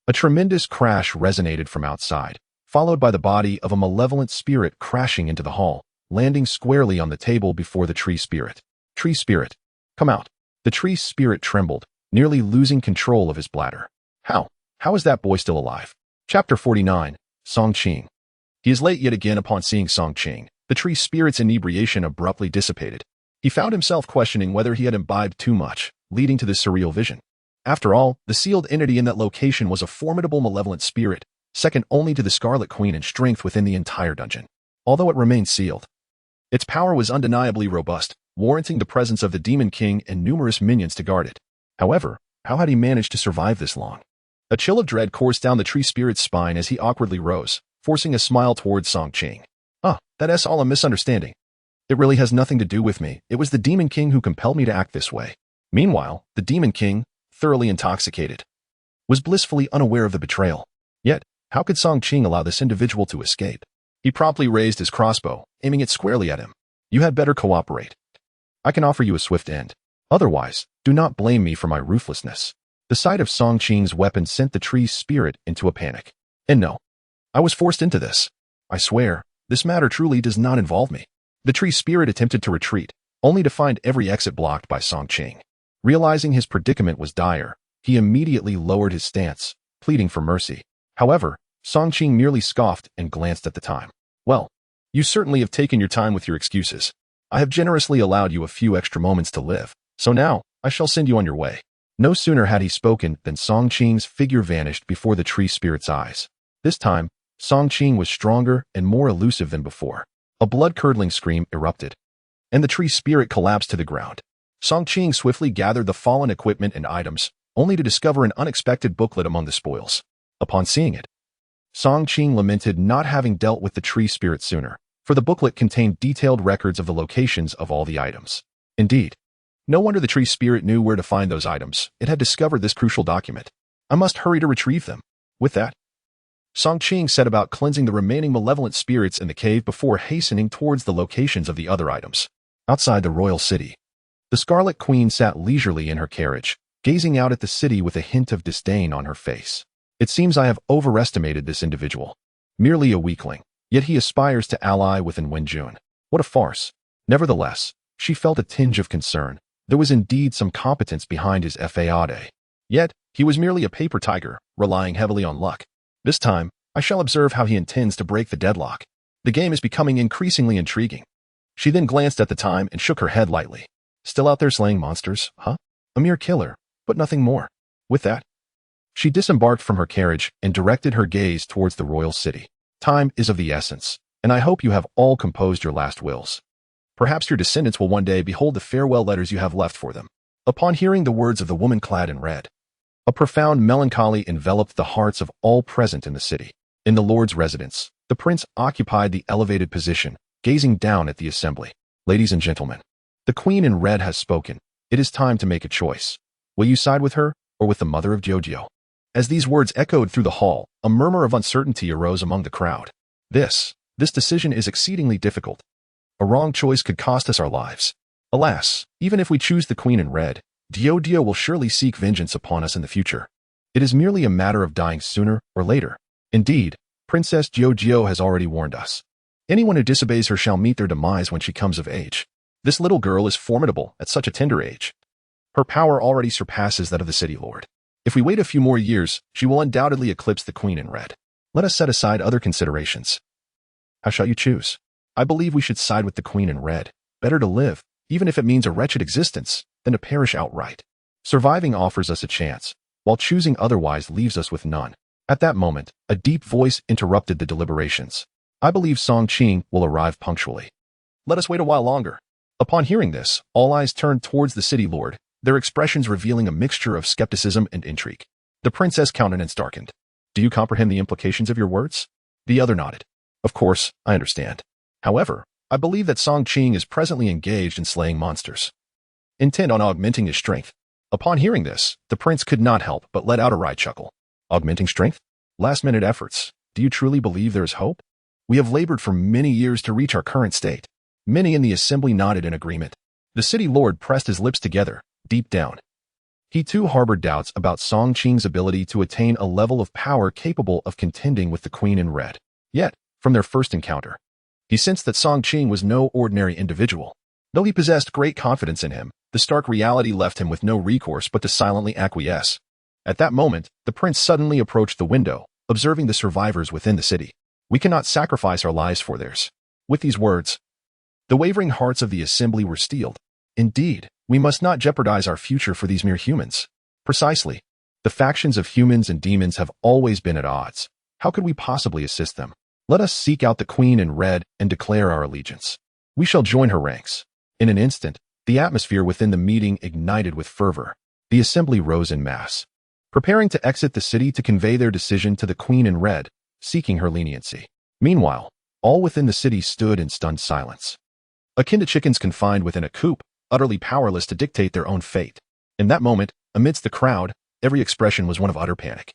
a tremendous crash resonated from outside, followed by the body of a malevolent spirit crashing into the hall, landing squarely on the table before the tree spirit. "Tree spirit, come out." The tree spirit trembled, nearly losing control of his bladder. How is that boy still alive? Chapter 49, Song Qing. He is late yet again. Upon seeing Song Qing, the tree spirit's inebriation abruptly dissipated. He found himself questioning whether he had imbibed too much, leading to this surreal vision. After all, the sealed entity in that location was a formidable malevolent spirit, second only to the Scarlet Queen in strength within the entire dungeon. Although it remained sealed, its power was undeniably robust, warranting the presence of the Demon King and numerous minions to guard it. However, how had he managed to survive this long? A chill of dread coursed down the tree spirit's spine as he awkwardly rose, forcing a smile towards Song Qing. That's all a misunderstanding. It really has nothing to do with me. It was the Demon King who compelled me to act this way." Meanwhile, the Demon King, thoroughly intoxicated, was blissfully unaware of the betrayal. Yet, how could Song Qing allow this individual to escape? He promptly raised his crossbow, aiming it squarely at him. "You had better cooperate. I can offer you a swift end. Otherwise, do not blame me for my ruthlessness." The sight of Song Qing's weapon sent the tree spirit into a panic. "And no, I was forced into this. I swear, this matter truly does not involve me." The tree spirit attempted to retreat, only to find every exit blocked by Song Qing. Realizing his predicament was dire, he immediately lowered his stance, pleading for mercy. However, Song Qing merely scoffed and glanced at the time. "Well, you certainly have taken your time with your excuses. I have generously allowed you a few extra moments to live, so now I shall send you on your way." No sooner had he spoken than Song Qing's figure vanished before the tree spirit's eyes. This time, Song Qing was stronger and more elusive than before. A blood-curdling scream erupted, and the tree spirit collapsed to the ground. Song Qing swiftly gathered the fallen equipment and items, only to discover an unexpected booklet among the spoils. Upon seeing it, Song Qing lamented not having dealt with the tree spirit sooner, for the booklet contained detailed records of the locations of all the items. Indeed, no wonder the tree spirit knew where to find those items. It had discovered this crucial document. I must hurry to retrieve them. With that, Song Qing set about cleansing the remaining malevolent spirits in the cave before hastening towards the locations of the other items. Outside the royal city, the Scarlet Queen sat leisurely in her carriage, gazing out at the city with a hint of disdain on her face. It seems I have overestimated this individual. Merely a weakling, yet he aspires to ally with Wen Jun. What a farce. Nevertheless, she felt a tinge of concern. There was indeed some competence behind his faade. Yet, he was merely a paper tiger, relying heavily on luck. This time, I shall observe how he intends to break the deadlock. The game is becoming increasingly intriguing. She then glanced at the time and shook her head lightly. Still out there slaying monsters, huh? A mere killer, but nothing more. With that, she disembarked from her carriage and directed her gaze towards the royal city. Time is of the essence, and I hope you have all composed your last wills. Perhaps your descendants will one day behold the farewell letters you have left for them. Upon hearing the words of the woman clad in red, a profound melancholy enveloped the hearts of all present in the city. In the Lord's residence, the prince occupied the elevated position, gazing down at the assembly. Ladies and gentlemen, the Queen in red has spoken. It is time to make a choice. Will you side with her, or with the mother of Jojo? As these words echoed through the hall, a murmur of uncertainty arose among the crowd. This decision is exceedingly difficult. A wrong choice could cost us our lives. Alas, even if we choose the Queen in red, Jojo will surely seek vengeance upon us in the future. It is merely a matter of dying sooner or later. Indeed, Princess Jojo has already warned us. Anyone who disobeys her shall meet their demise when she comes of age. This little girl is formidable at such a tender age. Her power already surpasses that of the city lord. If we wait a few more years, she will undoubtedly eclipse the Queen in red. Let us set aside other considerations. How shall you choose? I believe we should side with the Queen in red. Better to live, even if it means a wretched existence, than to perish outright. Surviving offers us a chance, while choosing otherwise leaves us with none. At that moment, a deep voice interrupted the deliberations. I believe Song Qing will arrive punctually. Let us wait a while longer. Upon hearing this, all eyes turned towards the city lord, their expressions revealing a mixture of skepticism and intrigue. The princess' countenance darkened. Do you comprehend the implications of your words? The other nodded. Of course, I understand. However, I believe that Song Qing is presently engaged in slaying monsters, intent on augmenting his strength. Upon hearing this, the prince could not help but let out a wry chuckle. Augmenting strength? Last-minute efforts. Do you truly believe there is hope? We have labored for many years to reach our current state. Many in the assembly nodded in agreement. The city lord pressed his lips together, deep down. He too harbored doubts about Song Qing's ability to attain a level of power capable of contending with the Queen in red. Yet, from their first encounter, he sensed that Song Qing was no ordinary individual. Though he possessed great confidence in him, the stark reality left him with no recourse but to silently acquiesce. At that moment, the prince suddenly approached the window, observing the survivors within the city. We cannot sacrifice our lives for theirs. With these words, the wavering hearts of the assembly were steeled. Indeed, we must not jeopardize our future for these mere humans. Precisely. The factions of humans and demons have always been at odds. How could we possibly assist them? Let us seek out the Queen in red and declare our allegiance. We shall join her ranks. In an instant, the atmosphere within the meeting ignited with fervor. The assembly rose in mass, preparing to exit the city to convey their decision to the Queen in red, seeking her leniency. Meanwhile, all within the city stood in stunned silence, akin to chickens confined within a coop, utterly powerless to dictate their own fate. In that moment, amidst the crowd, every expression was one of utter panic.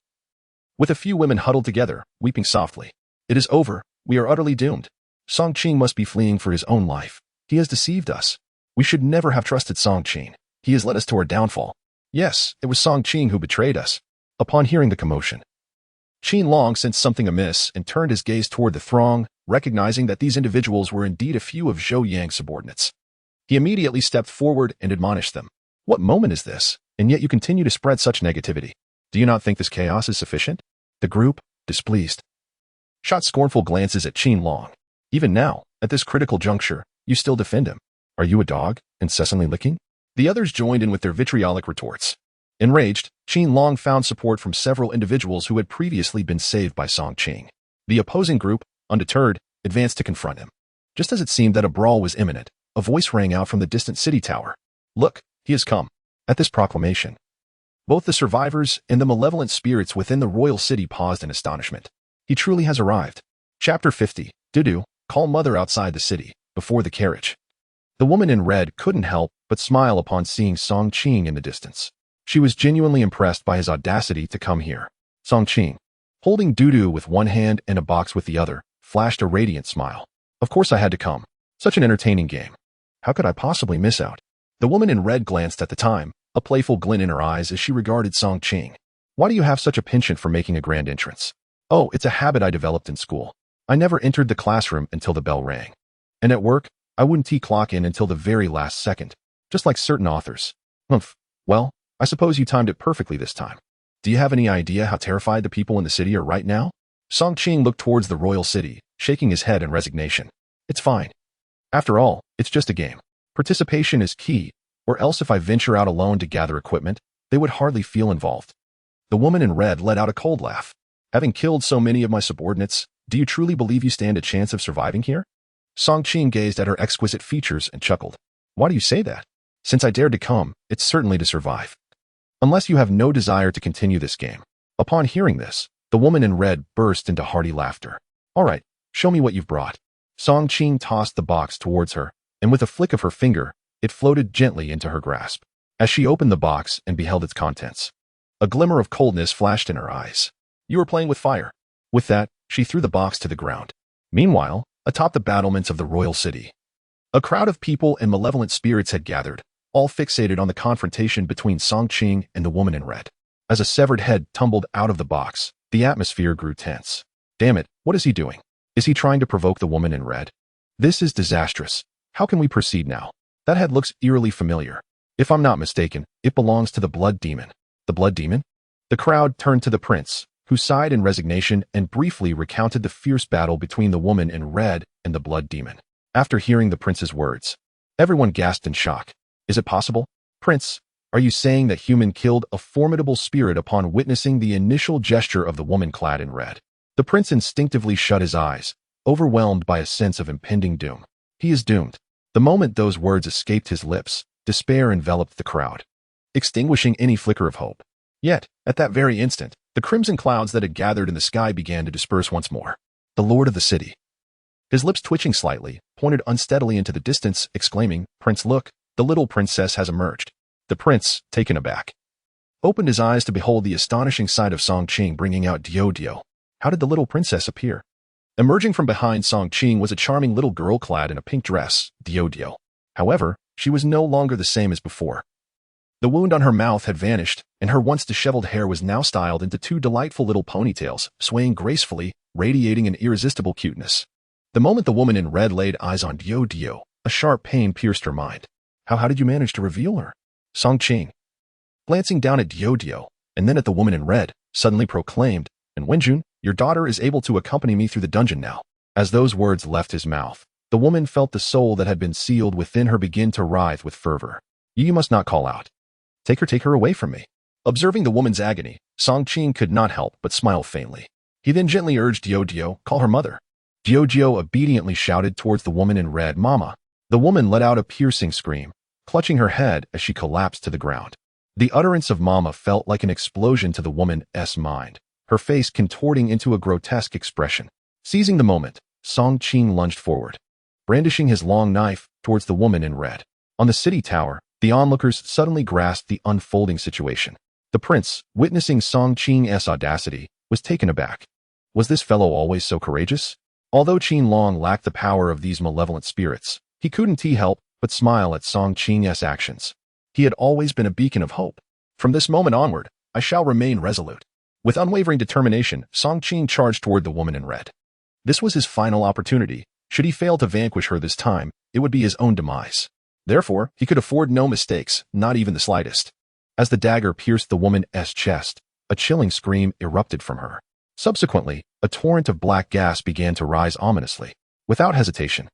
With a few women huddled together, weeping softly. It is over. We are utterly doomed. Song Qing must be fleeing for his own life. He has deceived us. We should never have trusted Song Qing. He has led us to our downfall. Yes, it was Song Qing who betrayed us. Upon hearing the commotion, Qin Long sensed something amiss and turned his gaze toward the throng, recognizing that these individuals were indeed a few of Zhou Yang's subordinates. He immediately stepped forward and admonished them. What moment is this? And yet you continue to spread such negativity. Do you not think this chaos is sufficient? The group, displeased, shot scornful glances at Qin Long. Even now, at this critical juncture, you still defend him. Are you a dog, incessantly licking? The others joined in with their vitriolic retorts. Enraged, Qin Long found support from several individuals who had previously been saved by Song Qing. The opposing group, undeterred, advanced to confront him. Just as it seemed that a brawl was imminent, a voice rang out from the distant city tower. "Look, he has come." At this proclamation, both the survivors and the malevolent spirits within the royal city paused in astonishment. He truly has arrived. Chapter 50. Dudu, call mother outside the city, before the carriage. The woman in red couldn't help but smile upon seeing Song Qing in the distance. She was genuinely impressed by his audacity to come here. Song Qing, holding Dudu with one hand and a box with the other, flashed a radiant smile. "Of course I had to come. Such an entertaining game. How could I possibly miss out?" The woman in red glanced at the time, a playful glint in her eyes as she regarded Song Qing. "Why do you have such a penchant for making a grand entrance?" "Oh, it's a habit I developed in school. I never entered the classroom until the bell rang. And at work, I wouldn't clock in until the very last second, just like certain authors." "Humph. Well, I suppose you timed it perfectly this time. Do you have any idea how terrified the people in the city are right now?" Song Qing looked towards the royal city, shaking his head in resignation. "It's fine. After all, it's just a game. Participation is key, or else if I venture out alone to gather equipment, they would hardly feel involved." The woman in red let out a cold laugh. "Having killed so many of my subordinates, do you truly believe you stand a chance of surviving here?" Song Qing gazed at her exquisite features and chuckled. "Why do you say that? Since I dared to come, it's certainly to survive. Unless you have no desire to continue this game." Upon hearing this, the woman in red burst into hearty laughter. "All right, show me what you've brought." Song Qing tossed the box towards her, and with a flick of her finger, it floated gently into her grasp. As she opened the box and beheld its contents, a glimmer of coldness flashed in her eyes. "You are playing with fire." With that, she threw the box to the ground. Meanwhile, atop the battlements of the royal city, a crowd of people and malevolent spirits had gathered, all fixated on the confrontation between Song Qing and the woman in red. As a severed head tumbled out of the box, the atmosphere grew tense. "Damn it, what is he doing? Is he trying to provoke the woman in red? This is disastrous. How can we proceed now? That head looks eerily familiar. If I'm not mistaken, it belongs to the blood demon." "The blood demon?" The crowd turned to the prince, who sighed in resignation and briefly recounted the fierce battle between the woman in red and the blood demon. After hearing the prince's words, everyone gasped in shock. "Is it possible? Prince, are you saying that human killed a formidable spirit upon witnessing the initial gesture of the woman clad in red?" The prince instinctively shut his eyes, overwhelmed by a sense of impending doom. He is doomed. The moment those words escaped his lips, despair enveloped the crowd, extinguishing any flicker of hope. Yet, at that very instant, the crimson clouds that had gathered in the sky began to disperse once more. The lord of the city, his lips twitching slightly, pointed unsteadily into the distance, exclaiming, "Prince, look, the little princess has emerged." The prince, taken aback, opened his eyes to behold the astonishing sight of Song Qing bringing out Dudu. How did the little princess appear? Emerging from behind Song Qing was a charming little girl clad in a pink dress, Dudu. However, she was no longer the same as before. The wound on her mouth had vanished, and her once disheveled hair was now styled into two delightful little ponytails, swaying gracefully, radiating an irresistible cuteness. The moment the woman in red laid eyes on Dudu, a sharp pain pierced her mind. How did you manage to reveal her?" Song Qing, glancing down at Dudu, and then at the woman in red, suddenly proclaimed, "And Wenjun, your daughter is able to accompany me through the dungeon now." As those words left his mouth, the woman felt the soul that had been sealed within her begin to writhe with fervor. "You must not call out. Take her away from me." Observing the woman's agony, Song Qing could not help but smile faintly. He then gently urged Dudu, "Call her mother." Dudu obediently shouted towards the woman in red, "Mama." The woman let out a piercing scream, clutching her head as she collapsed to the ground. The utterance of "Mama" felt like an explosion to the woman's mind, her face contorting into a grotesque expression. Seizing the moment, Song Qing lunged forward, brandishing his long knife towards the woman in red. On the city tower, the onlookers suddenly grasped the unfolding situation. The prince, witnessing Song Qing's audacity, was taken aback. Was this fellow always so courageous? Although Qin Long lacked the power of these malevolent spirits, he couldn't help but smile at Song Qing's actions. He had always been a beacon of hope. "From this moment onward, I shall remain resolute." With unwavering determination, Song Qing charged toward the woman in red. This was his final opportunity. Should he fail to vanquish her this time, it would be his own demise. Therefore, he could afford no mistakes, not even the slightest. As the dagger pierced the woman's chest, a chilling scream erupted from her. Subsequently, a torrent of black gas began to rise ominously. Without hesitation,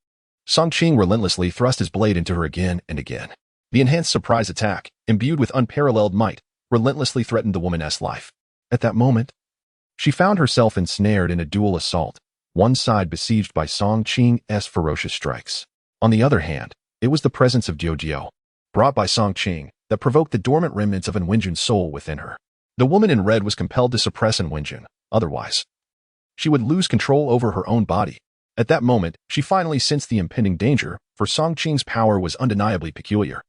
Song Qing relentlessly thrust his blade into her again and again. The enhanced surprise attack, imbued with unparalleled might, relentlessly threatened the woman's life. At that moment, she found herself ensnared in a dual assault, one side besieged by Song Qing's ferocious strikes. On the other hand, it was the presence of Dudu, brought by Song Qing, that provoked the dormant remnants of Wenjun's soul within her. The woman in red was compelled to suppress Wenjun, otherwise she would lose control over her own body. At that moment, she finally sensed the impending danger, for Song Qing's power was undeniably peculiar.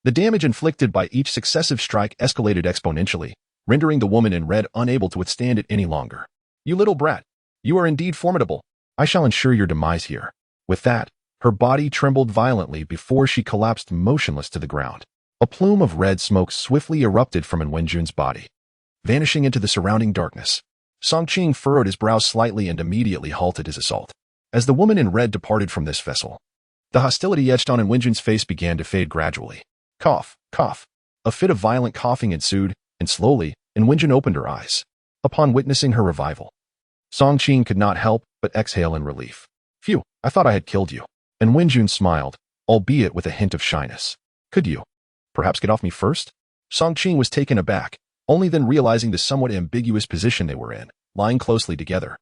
The damage inflicted by each successive strike escalated exponentially, rendering the woman in red unable to withstand it any longer. "You little brat, you are indeed formidable. I shall ensure your demise here." With that, her body trembled violently before she collapsed motionless to the ground. A plume of red smoke swiftly erupted from Wenjun's body, vanishing into the surrounding darkness. Song Qing furrowed his brows slightly and immediately halted his assault. As the woman in red departed from this vessel, the hostility etched on Wenjun's face began to fade gradually. Cough, cough. A fit of violent coughing ensued, and slowly, Wenjun opened her eyes. Upon witnessing her revival, Song Qing could not help but exhale in relief. "Phew, I thought I had killed you." And Wenjun smiled, albeit with a hint of shyness. "Could you perhaps get off me first?" Song Qing was taken aback, only then realizing the somewhat ambiguous position they were in, lying closely together.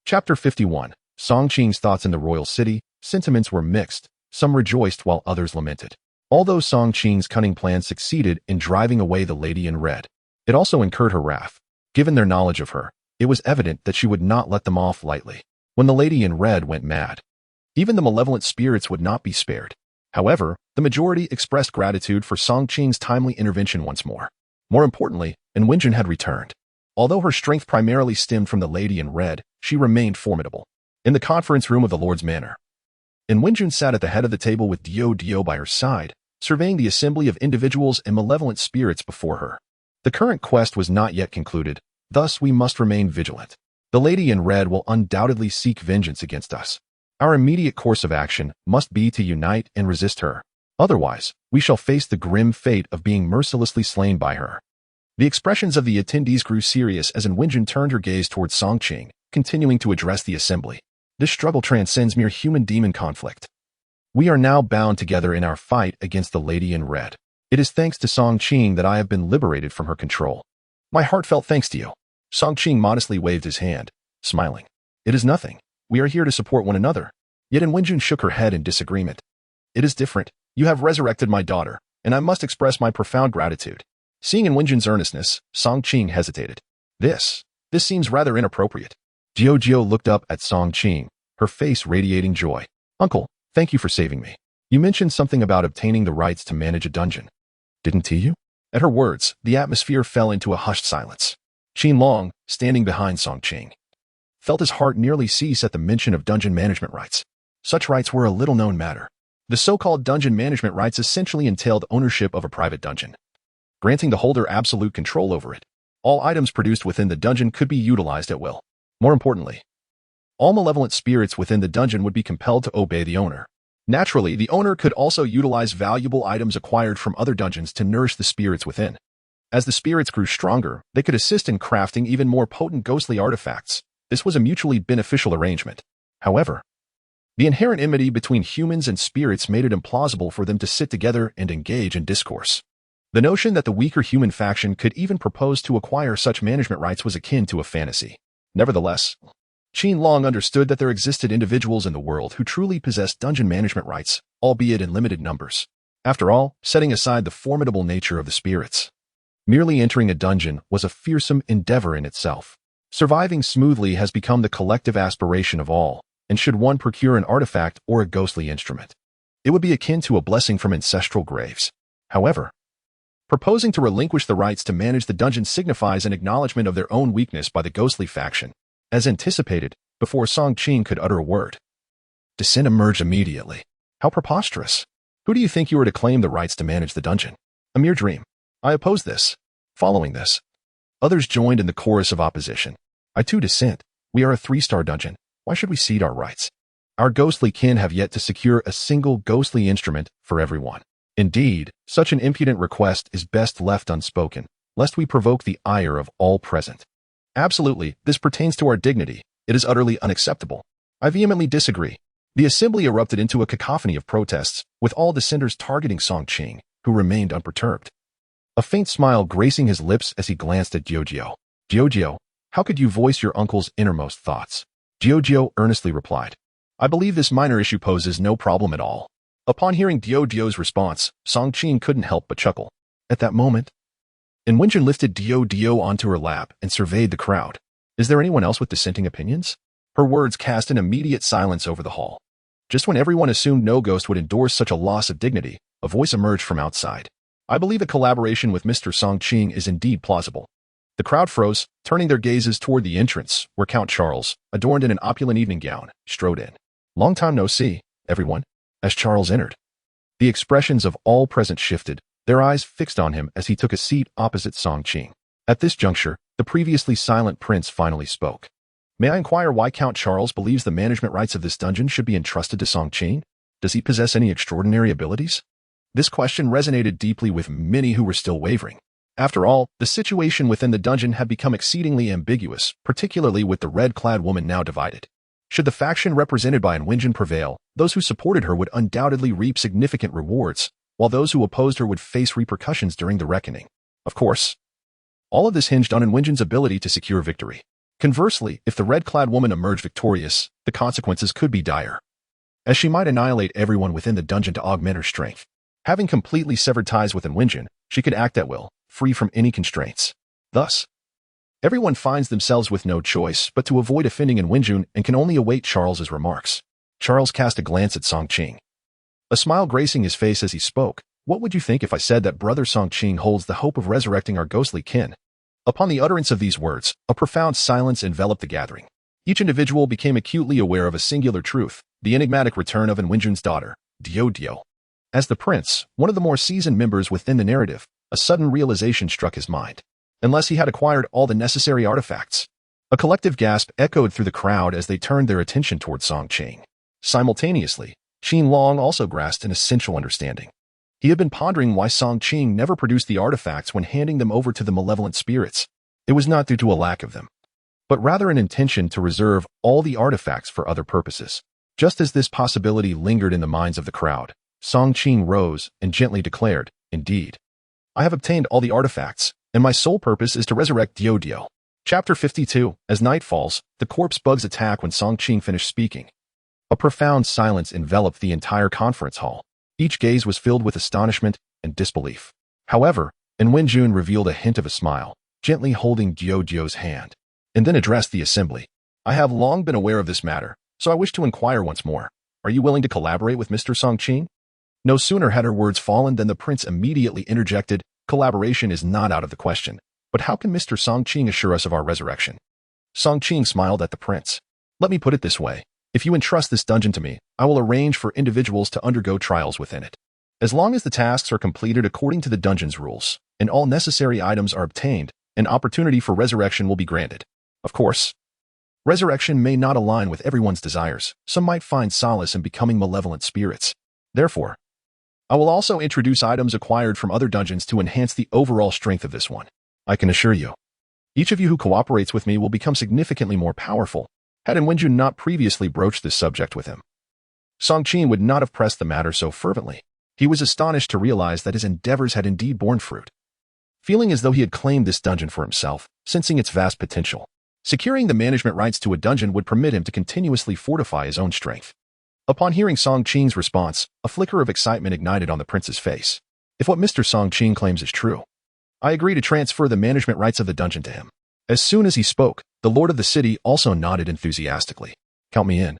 Chapter 51. Song Qing's thoughts in the royal city. Sentiments were mixed, some rejoiced while others lamented. Although Song Qing's cunning plan succeeded in driving away the lady in red, it also incurred her wrath. Given their knowledge of her, it was evident that she would not let them off lightly. When the lady in red went mad, even the malevolent spirits would not be spared. However, the majority expressed gratitude for Song Qing's timely intervention once more. More importantly, Wenjun had returned. Although her strength primarily stemmed from the lady in red, she remained formidable. In the conference room of the Lord's Manor, Wenjun sat at the head of the table with Dudu by her side, surveying the assembly of individuals and malevolent spirits before her. The current quest was not yet concluded, thus we must remain vigilant. The lady in red will undoubtedly seek vengeance against us. Our immediate course of action must be to unite and resist her. Otherwise, we shall face the grim fate of being mercilessly slain by her. The expressions of the attendees grew serious as Wenjun turned her gaze towards Song Qing, continuing to address the assembly. "This struggle transcends mere human-demon conflict. We are now bound together in our fight against the lady in red. It is thanks to Song Qing that I have been liberated from her control. My heartfelt thanks to you." Song Qing modestly waved his hand, smiling. "It is nothing. We are here to support one another." Yet Wenjun shook her head in disagreement. "It is different. You have resurrected my daughter, and I must express my profound gratitude." Seeing Wenjun's earnestness, Song Qing hesitated. This seems rather inappropriate." Dudu looked up at Song Qing, her face radiating joy. "Uncle, thank you for saving me. You mentioned something about obtaining the rights to manage a dungeon, didn't you?" At her words, the atmosphere fell into a hushed silence. Qin Long, standing behind Song Qing, felt his heart nearly cease at the mention of dungeon management rights. Such rights were a little-known matter. The so-called dungeon management rights essentially entailed ownership of a private dungeon, granting the holder absolute control over it. All items produced within the dungeon could be utilized at will. More importantly, all malevolent spirits within the dungeon would be compelled to obey the owner. Naturally, the owner could also utilize valuable items acquired from other dungeons to nourish the spirits within. As the spirits grew stronger, they could assist in crafting even more potent ghostly artifacts. This was a mutually beneficial arrangement. However, the inherent enmity between humans and spirits made it implausible for them to sit together and engage in discourse. The notion that the weaker human faction could even propose to acquire such management rights was akin to a fantasy. Nevertheless, Qin Long understood that there existed individuals in the world who truly possessed dungeon management rights, albeit in limited numbers. After all, setting aside the formidable nature of the spirits, merely entering a dungeon was a fearsome endeavor in itself. Surviving smoothly has become the collective aspiration of all, and should one procure an artifact or a ghostly instrument, it would be akin to a blessing from ancestral graves. However, proposing to relinquish the rights to manage the dungeon signifies an acknowledgement of their own weakness by the ghostly faction. As anticipated, before Song Qing could utter a word, dissent emerged immediately. How preposterous! Who do you think you are to claim the rights to manage the dungeon? A mere dream. I oppose this. Following this, others joined in the chorus of opposition. I too dissent. We are a 3-star dungeon. Why should we cede our rights? Our ghostly kin have yet to secure a single ghostly instrument for everyone. Indeed, such an impudent request is best left unspoken, lest we provoke the ire of all present. Absolutely, this pertains to our dignity. It is utterly unacceptable. I vehemently disagree. The assembly erupted into a cacophony of protests, with all dissenters targeting Song Qing, who remained unperturbed. A faint smile gracing his lips as he glanced at Dudu. Dudu, how could you voice your uncle's innermost thoughts? Dudu earnestly replied. I believe this minor issue poses no problem at all. Upon hearing Dudu's response, Song Qing couldn't help but chuckle. At that moment, Wenjun lifted Dudu onto her lap and surveyed the crowd. Is there anyone else with dissenting opinions? Her words cast an immediate silence over the hall. Just when everyone assumed no ghost would endorse such a loss of dignity, a voice emerged from outside. I believe a collaboration with Mr. Song Qing is indeed plausible. The crowd froze, turning their gazes toward the entrance, where Count Charles, adorned in an opulent evening gown, strode in. Long time no see, everyone. As Charles entered, the expressions of all present shifted, their eyes fixed on him as he took a seat opposite Song Qing. At this juncture, the previously silent prince finally spoke. May I inquire why Count Charles believes the management rights of this dungeon should be entrusted to Song Qing? Does he possess any extraordinary abilities? This question resonated deeply with many who were still wavering. After all, the situation within the dungeon had become exceedingly ambiguous, particularly with the red-clad woman now divided. Should the faction represented by Wenjun prevail, those who supported her would undoubtedly reap significant rewards, while those who opposed her would face repercussions during the reckoning. Of course, all of this hinged on Wenjun's ability to secure victory. Conversely, if the red-clad woman emerged victorious, the consequences could be dire, as she might annihilate everyone within the dungeon to augment her strength. Having completely severed ties with Wenjun, she could act at will, free from any constraints. Thus, everyone finds themselves with no choice but to avoid offending Wenjun and can only await Charles's remarks. Charles cast a glance at Song Qing, a smile gracing his face as he spoke. What would you think if I said that Brother Song Qing holds the hope of resurrecting our ghostly kin? Upon the utterance of these words, a profound silence enveloped the gathering. Each individual became acutely aware of a singular truth, the enigmatic return of Wenjun's daughter, Dudu. As the prince, one of the more seasoned members within the narrative, a sudden realization struck his mind. Unless he had acquired all the necessary artifacts. A collective gasp echoed through the crowd as they turned their attention toward Song Qing. Simultaneously, Qin Long also grasped an essential understanding. He had been pondering why Song Qing never produced the artifacts when handing them over to the malevolent spirits. It was not due to a lack of them, but rather an intention to reserve all the artifacts for other purposes. Just as this possibility lingered in the minds of the crowd, Song Qing rose and gently declared, Indeed, I have obtained all the artifacts, and my sole purpose is to resurrect Dudu. Chapter 52. As night falls, the corpse bugs attack when Song Qing finished speaking. A profound silence enveloped the entire conference hall. Each gaze was filled with astonishment and disbelief. However, Wenjun revealed a hint of a smile, gently holding Dudu's hand, and then addressed the assembly. I have long been aware of this matter, so I wish to inquire once more. Are you willing to collaborate with Mr. Song Qing? No sooner had her words fallen than the prince immediately interjected, Collaboration is not out of the question, but how can Mr. Song Qing assure us of our resurrection? Song Qing smiled at the prince. Let me put it this way. If you entrust this dungeon to me, I will arrange for individuals to undergo trials within it. As long as the tasks are completed according to the dungeon's rules, and all necessary items are obtained, an opportunity for resurrection will be granted. Of course, resurrection may not align with everyone's desires. Some might find solace in becoming malevolent spirits. Therefore, I will also introduce items acquired from other dungeons to enhance the overall strength of this one. I can assure you, each of you who cooperates with me will become significantly more powerful. Had Wenjun not previously broached this subject with him, Song Qing would not have pressed the matter so fervently. He was astonished to realize that his endeavors had indeed borne fruit. Feeling as though he had claimed this dungeon for himself, sensing its vast potential, securing the management rights to a dungeon would permit him to continuously fortify his own strength. Upon hearing Song Qing's response, a flicker of excitement ignited on the prince's face. If what Mr. Song Qing claims is true, I agree to transfer the management rights of the dungeon to him. As soon as he spoke, the lord of the city also nodded enthusiastically. Count me in.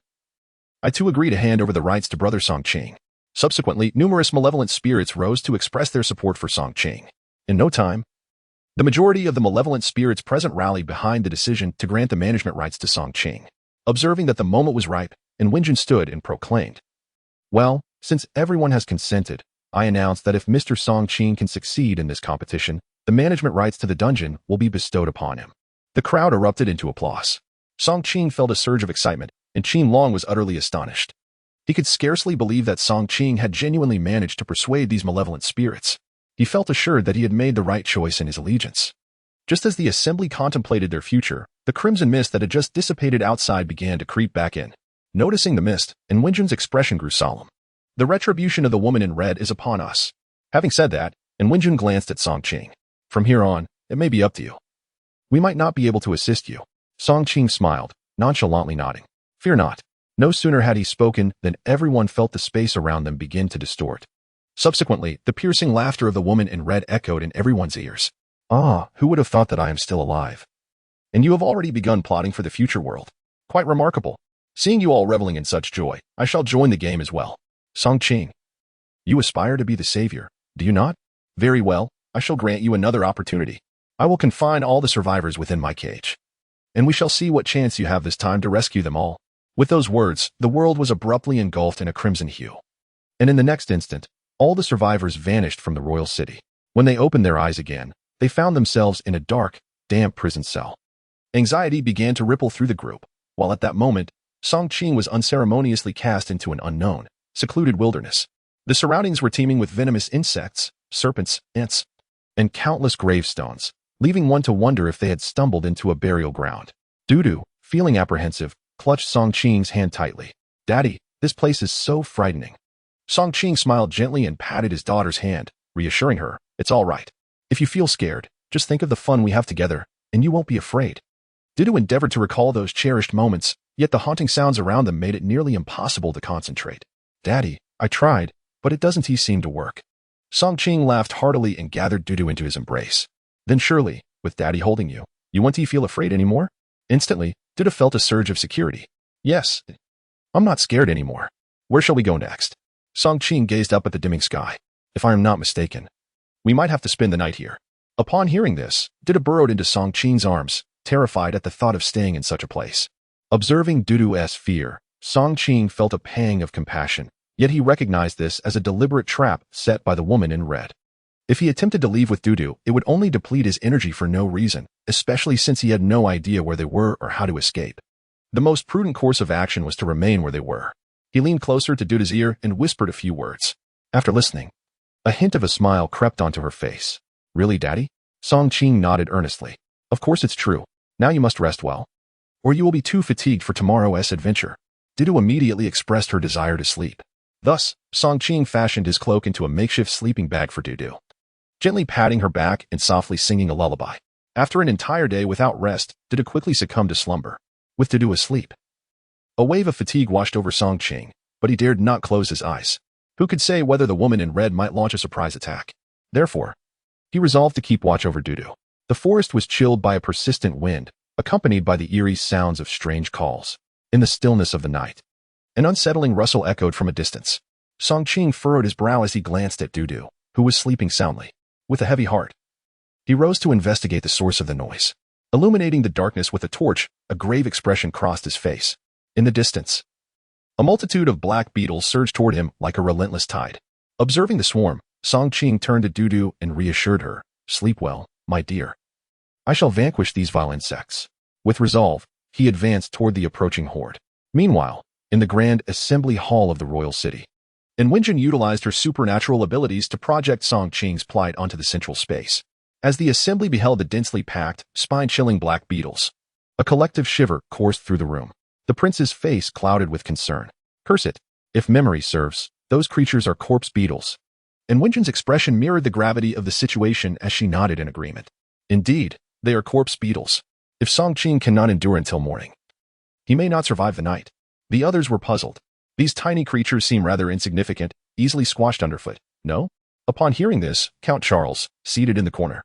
I too agree to hand over the rights to Brother Song Qing. Subsequently, numerous malevolent spirits rose to express their support for Song Qing. In no time, the majority of the malevolent spirits present rallied behind the decision to grant the management rights to Song Qing. Observing that the moment was ripe, Wenjun stood and proclaimed, Well, since everyone has consented, I announce that if Mr. Song Qing can succeed in this competition, the management rights to the dungeon will be bestowed upon him. The crowd erupted into applause. Song Qing felt a surge of excitement, and Qin Long was utterly astonished. He could scarcely believe that Song Qing had genuinely managed to persuade these malevolent spirits. He felt assured that he had made the right choice in his allegiance. Just as the assembly contemplated their future, the crimson mist that had just dissipated outside began to creep back in. Noticing the mist, Wenjun's expression grew solemn. The retribution of the woman in red is upon us. Having said that, Wenjun glanced at Song Qing. From here on, it may be up to you. We might not be able to assist you. Song Qing smiled, nonchalantly nodding. Fear not. No sooner had he spoken than everyone felt the space around them begin to distort. Subsequently, the piercing laughter of the woman in red echoed in everyone's ears. Ah, who would have thought that I am still alive? And you have already begun plotting for the future world. Quite remarkable. Seeing you all reveling in such joy, I shall join the game as well. Song Qing. You aspire to be the savior, do you not? Very well, I shall grant you another opportunity. I will confine all the survivors within my cage. And we shall see what chance you have this time to rescue them all. With those words, the world was abruptly engulfed in a crimson hue. And in the next instant, all the survivors vanished from the royal city. When they opened their eyes again, they found themselves in a dark, damp prison cell. Anxiety began to ripple through the group, while at that moment, Song Qing was unceremoniously cast into an unknown, secluded wilderness. The surroundings were teeming with venomous insects, serpents, ants, and countless gravestones, leaving one to wonder if they had stumbled into a burial ground. Dudu, feeling apprehensive, clutched Song Qing's hand tightly. Daddy, this place is so frightening. Song Qing smiled gently and patted his daughter's hand, reassuring her, it's all right. If you feel scared, just think of the fun we have together, and you won't be afraid. Dudu endeavored to recall those cherished moments, yet the haunting sounds around them made it nearly impossible to concentrate. Daddy, I tried, but it doesn't seem to work. Song Qing laughed heartily and gathered Dudu into his embrace. Then surely, with Daddy holding you, you won't feel afraid anymore? Instantly, Dudu felt a surge of security. Yes, I'm not scared anymore. Where shall we go next? Song Qing gazed up at the dimming sky. If I am not mistaken, we might have to spend the night here. Upon hearing this, Dudu burrowed into Song Qing's arms, terrified at the thought of staying in such a place. Observing Dudu's fear, Song Qing felt a pang of compassion, yet he recognized this as a deliberate trap set by the woman in red. If he attempted to leave with Dudu, it would only deplete his energy for no reason, especially since he had no idea where they were or how to escape. The most prudent course of action was to remain where they were. He leaned closer to Dudu's ear and whispered a few words. After listening, a hint of a smile crept onto her face. Really, Daddy? Song Qing nodded earnestly. Of course it's true. Now you must rest well, or you will be too fatigued for tomorrow's adventure. Dudu immediately expressed her desire to sleep. Thus, Song Qing fashioned his cloak into a makeshift sleeping bag for Dudu, gently patting her back and softly singing a lullaby. After an entire day without rest, Dudu quickly succumbed to slumber. With Dudu asleep, a wave of fatigue washed over Song Qing, but he dared not close his eyes. Who could say whether the woman in red might launch a surprise attack? Therefore, he resolved to keep watch over Dudu. The forest was chilled by a persistent wind, accompanied by the eerie sounds of strange calls. In the stillness of the night, an unsettling rustle echoed from a distance. Song Qing furrowed his brow as he glanced at Dudu, who was sleeping soundly. With a heavy heart, he rose to investigate the source of the noise. Illuminating the darkness with a torch, a grave expression crossed his face. In the distance, a multitude of black beetles surged toward him like a relentless tide. Observing the swarm, Song Qing turned to Dudu and reassured her, "Sleep well, my dear. I shall vanquish these vile insects." With resolve, he advanced toward the approaching horde. Meanwhile, in the grand assembly hall of the royal city, Wenjin utilized her supernatural abilities to project Song Qing's plight onto the central space. As the assembly beheld the densely packed, spine-chilling black beetles, a collective shiver coursed through the room. The prince's face clouded with concern. Curse it. If memory serves, those creatures are corpse beetles. And Wenjin's expression mirrored the gravity of the situation as she nodded in agreement. Indeed, they are corpse beetles. If Song Qing cannot endure until morning, he may not survive the night. The others were puzzled. These tiny creatures seem rather insignificant, easily squashed underfoot. No? Upon hearing this, Count Charles, seated in the corner,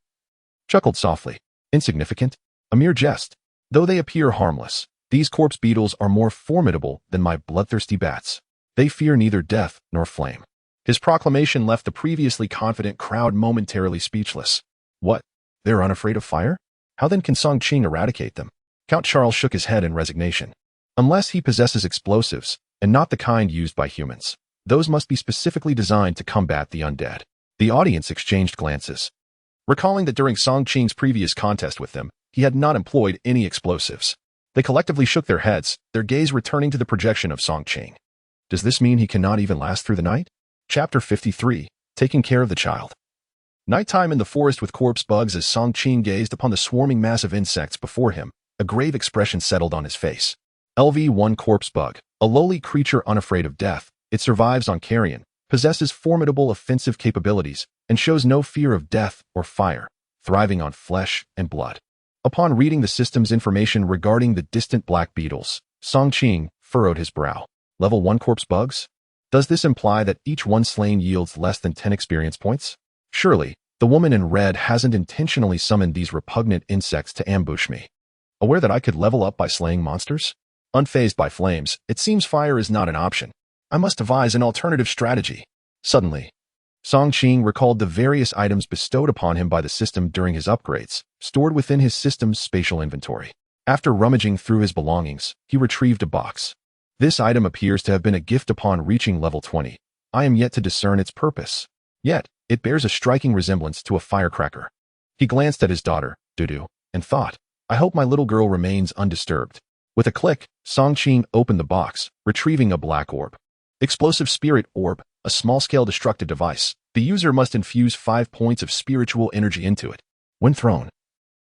chuckled softly. Insignificant? A mere jest. Though they appear harmless, these corpse beetles are more formidable than my bloodthirsty bats. They fear neither death nor flame. His proclamation left the previously confident crowd momentarily speechless. What? They're unafraid of fire? How then can Song Qing eradicate them? Count Charles shook his head in resignation. Unless he possesses explosives, and not the kind used by humans, those must be specifically designed to combat the undead. The audience exchanged glances, recalling that during Song Qing's previous contest with them, he had not employed any explosives. They collectively shook their heads, their gaze returning to the projection of Song Qing. Does this mean he cannot even last through the night? Chapter 53, Taking Care of the Child. Nighttime in the forest with corpse bugs. As Song Qing gazed upon the swarming mass of insects before him, a grave expression settled on his face. LV-1 corpse bug, a lowly creature unafraid of death. It survives on carrion, possesses formidable offensive capabilities, and shows no fear of death or fire, thriving on flesh and blood. Upon reading the system's information regarding the distant black beetles, Song Qing furrowed his brow. Level 1 corpse bugs? Does this imply that each one slain yields less than 10 experience points? Surely, the woman in red hasn't intentionally summoned these repugnant insects to ambush me. Aware that I could level up by slaying monsters? Unfazed by flames, it seems fire is not an option. I must devise an alternative strategy. Suddenly, Song Qing recalled the various items bestowed upon him by the system during his upgrades, stored within his system's spatial inventory. After rummaging through his belongings, he retrieved a box. This item appears to have been a gift upon reaching level 20. I am yet to discern its purpose. Yet, it bears a striking resemblance to a firecracker. He glanced at his daughter, Dudu, and thought, I hope my little girl remains undisturbed. With a click, Song Qing opened the box, retrieving a black orb. Explosive Spirit Orb, a small-scale destructive device. The user must infuse 5 points of spiritual energy into it. When thrown,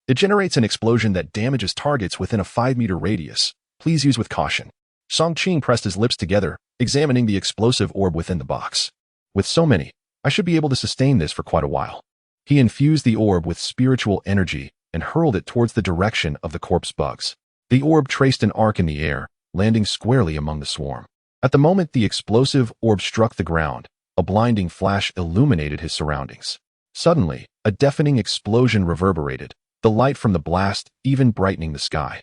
it generates an explosion that damages targets within a 5-meter radius. Please use with caution. Song Qing pressed his lips together, examining the explosive orb within the box. With so many, I should be able to sustain this for quite a while. He infused the orb with spiritual energy and hurled it towards the direction of the corpse bugs. The orb traced an arc in the air, landing squarely among the swarm. At the moment the explosive orb struck the ground, a blinding flash illuminated his surroundings. Suddenly, a deafening explosion reverberated, the light from the blast even brightening the sky.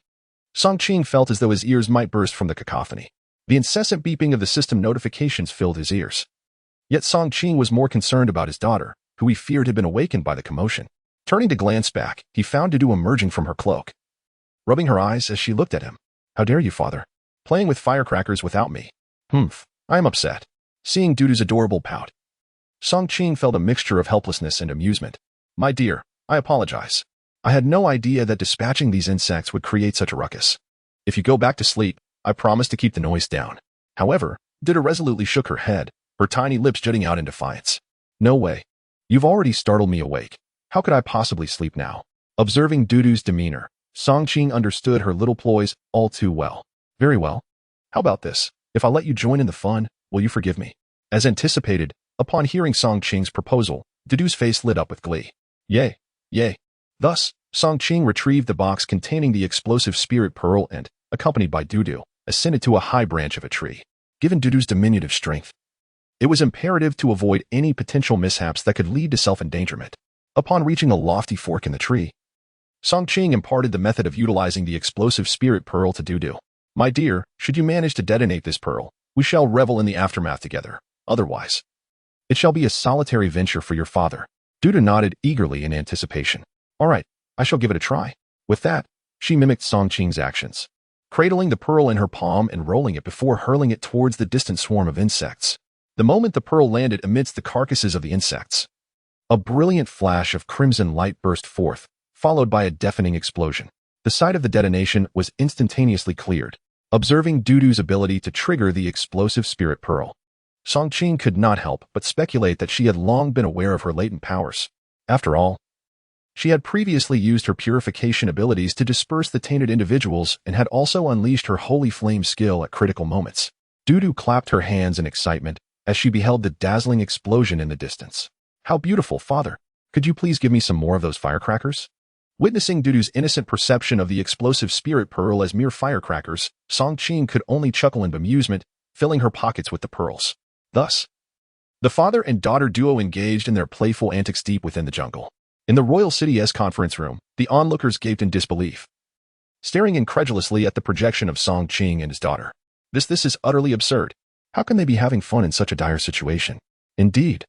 Song Qing felt as though his ears might burst from the cacophony. The incessant beeping of the system notifications filled his ears. Yet Song Qing was more concerned about his daughter, who he feared had been awakened by the commotion. Turning to glance back, he found Dudu emerging from her cloak, rubbing her eyes as she looked at him. How dare you, father? Playing with firecrackers without me. I am upset. Seeing Dudu's adorable pout, Song Qing felt a mixture of helplessness and amusement. My dear, I apologize. I had no idea that dispatching these insects would create such a ruckus. If you go back to sleep, I promise to keep the noise down. However, Dudu resolutely shook her head, her tiny lips jutting out in defiance. No way. You've already startled me awake. How could I possibly sleep now? Observing Dudu's demeanor, Song Qing understood her little ploys all too well. Very well. How about this? If I let you join in the fun, will you forgive me? As anticipated, upon hearing Song Qing's proposal, Dudu's face lit up with glee. Yay, yay. Thus, Song Qing retrieved the box containing the explosive spirit pearl and, accompanied by Dudu, ascended to a high branch of a tree. Given Dudu's diminutive strength, it was imperative to avoid any potential mishaps that could lead to self-endangerment. Upon reaching a lofty fork in the tree, Song Qing imparted the method of utilizing the explosive spirit pearl to Dudu. My dear, should you manage to detonate this pearl, we shall revel in the aftermath together. Otherwise, it shall be a solitary venture for your father. Dudu nodded eagerly in anticipation. All right, I shall give it a try. With that, she mimicked Song Qing's actions, cradling the pearl in her palm and rolling it before hurling it towards the distant swarm of insects. The moment the pearl landed amidst the carcasses of the insects, a brilliant flash of crimson light burst forth, followed by a deafening explosion. The site of the detonation was instantaneously cleared. Observing Dudu's ability to trigger the explosive spirit pearl, Song Qing could not help but speculate that she had long been aware of her latent powers. After all, she had previously used her purification abilities to disperse the tainted individuals and had also unleashed her holy flame skill at critical moments. Dudu clapped her hands in excitement as she beheld the dazzling explosion in the distance. How beautiful, father! Could you please give me some more of those firecrackers? Witnessing Dudu's innocent perception of the explosive spirit pearl as mere firecrackers, Song Qing could only chuckle in bemusement, filling her pockets with the pearls. Thus, the father and daughter duo engaged in their playful antics deep within the jungle. In the Royal City's conference room, the onlookers gaped in disbelief, staring incredulously at the projection of Song Qing and his daughter. This is utterly absurd. How can they be having fun in such a dire situation? Indeed,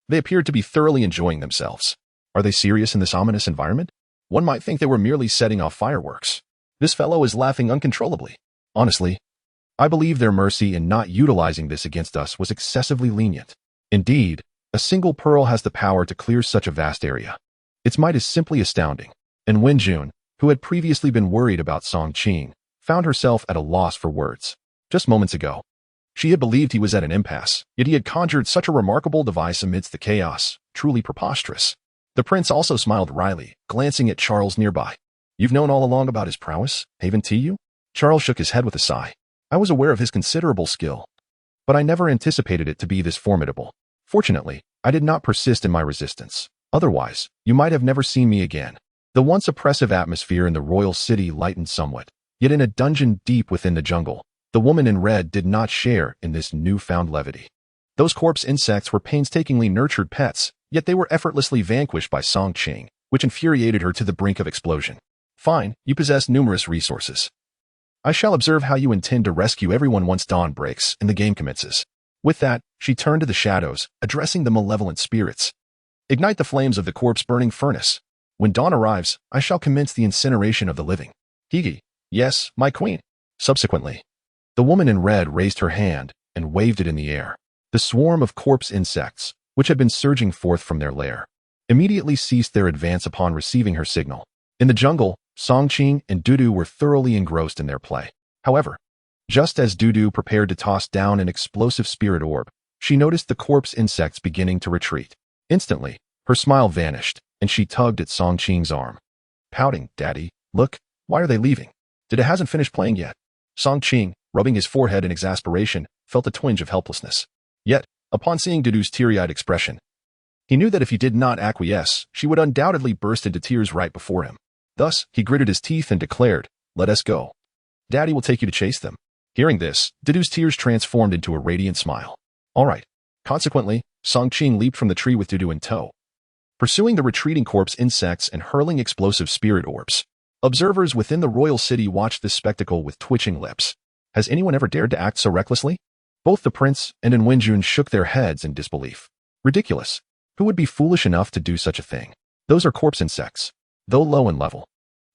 they appeared to be thoroughly enjoying themselves. Are they serious in this ominous environment? One might think they were merely setting off fireworks. This fellow is laughing uncontrollably. Honestly, I believe their mercy in not utilizing this against us was excessively lenient. Indeed, a single pearl has the power to clear such a vast area. Its might is simply astounding. And Wenjun, who had previously been worried about Song Qing, found herself at a loss for words. Just moments ago, she had believed he was at an impasse, yet he had conjured such a remarkable device amidst the chaos. Truly preposterous. The prince also smiled wryly, glancing at Charles nearby. You've known all along about his prowess, haven't you? Charles shook his head with a sigh. I was aware of his considerable skill, but I never anticipated it to be this formidable. Fortunately, I did not persist in my resistance. Otherwise, you might have never seen me again. The once oppressive atmosphere in the royal city lightened somewhat, yet in a dungeon deep within the jungle, The woman in red did not share in this newfound levity. Those corpse insects were painstakingly nurtured pets, yet they were effortlessly vanquished by Song Qing, which infuriated her to the brink of explosion. Fine, you possess numerous resources. I shall observe how you intend to rescue everyone once dawn breaks and the game commences. With that, she turned to the shadows, addressing the malevolent spirits. Ignite the flames of the corpse-burning furnace. When dawn arrives, I shall commence the incineration of the living. Higi. Yes, my queen. Subsequently, the woman in red raised her hand and waved it in the air. The swarm of corpse insects, which had been surging forth from their lair, immediately ceased their advance upon receiving her signal. In the jungle, Song Qing and Dudu were thoroughly engrossed in their play. However, just as Dudu prepared to toss down an explosive spirit orb, she noticed the corpse insects beginning to retreat. Instantly, her smile vanished, and she tugged at Song Qing's arm. Pouting, Daddy, look, why are they leaving? It hasn't finished playing yet. Song Qing, rubbing his forehead in exasperation, felt a twinge of helplessness. Yet, upon seeing Dudu's teary-eyed expression, he knew that if he did not acquiesce, she would undoubtedly burst into tears right before him. Thus, he gritted his teeth and declared, "Let us go. Daddy will take you to chase them." Hearing this, Dudu's tears transformed into a radiant smile. All right. Consequently, Song Qing leaped from the tree with Dudu in tow, pursuing the retreating corpse insects and hurling explosive spirit orbs. Observers within the royal city watched this spectacle with twitching lips. Has anyone ever dared to act so recklessly? Both the prince and Wenjun shook their heads in disbelief. Ridiculous. Who would be foolish enough to do such a thing? Those are corpse insects. Though low in level,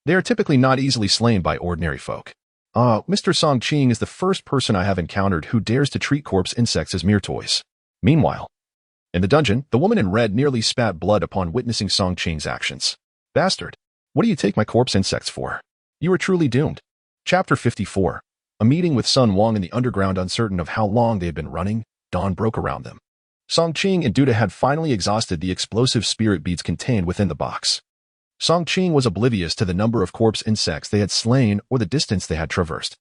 they are typically not easily slain by ordinary folk. Mr. Song Qing is the first person I have encountered who dares to treat corpse insects as mere toys. Meanwhile, in the dungeon, the woman in red nearly spat blood upon witnessing Song Qing's actions. Bastard, what do you take my corpse insects for? You are truly doomed. Chapter 54. A meeting with Sun Wang in the underground. Uncertain of how long they had been running, dawn broke around them. Song Qing and Dudu had finally exhausted the explosive spirit beads contained within the box. Song Qing was oblivious to the number of corpse insects they had slain or the distance they had traversed.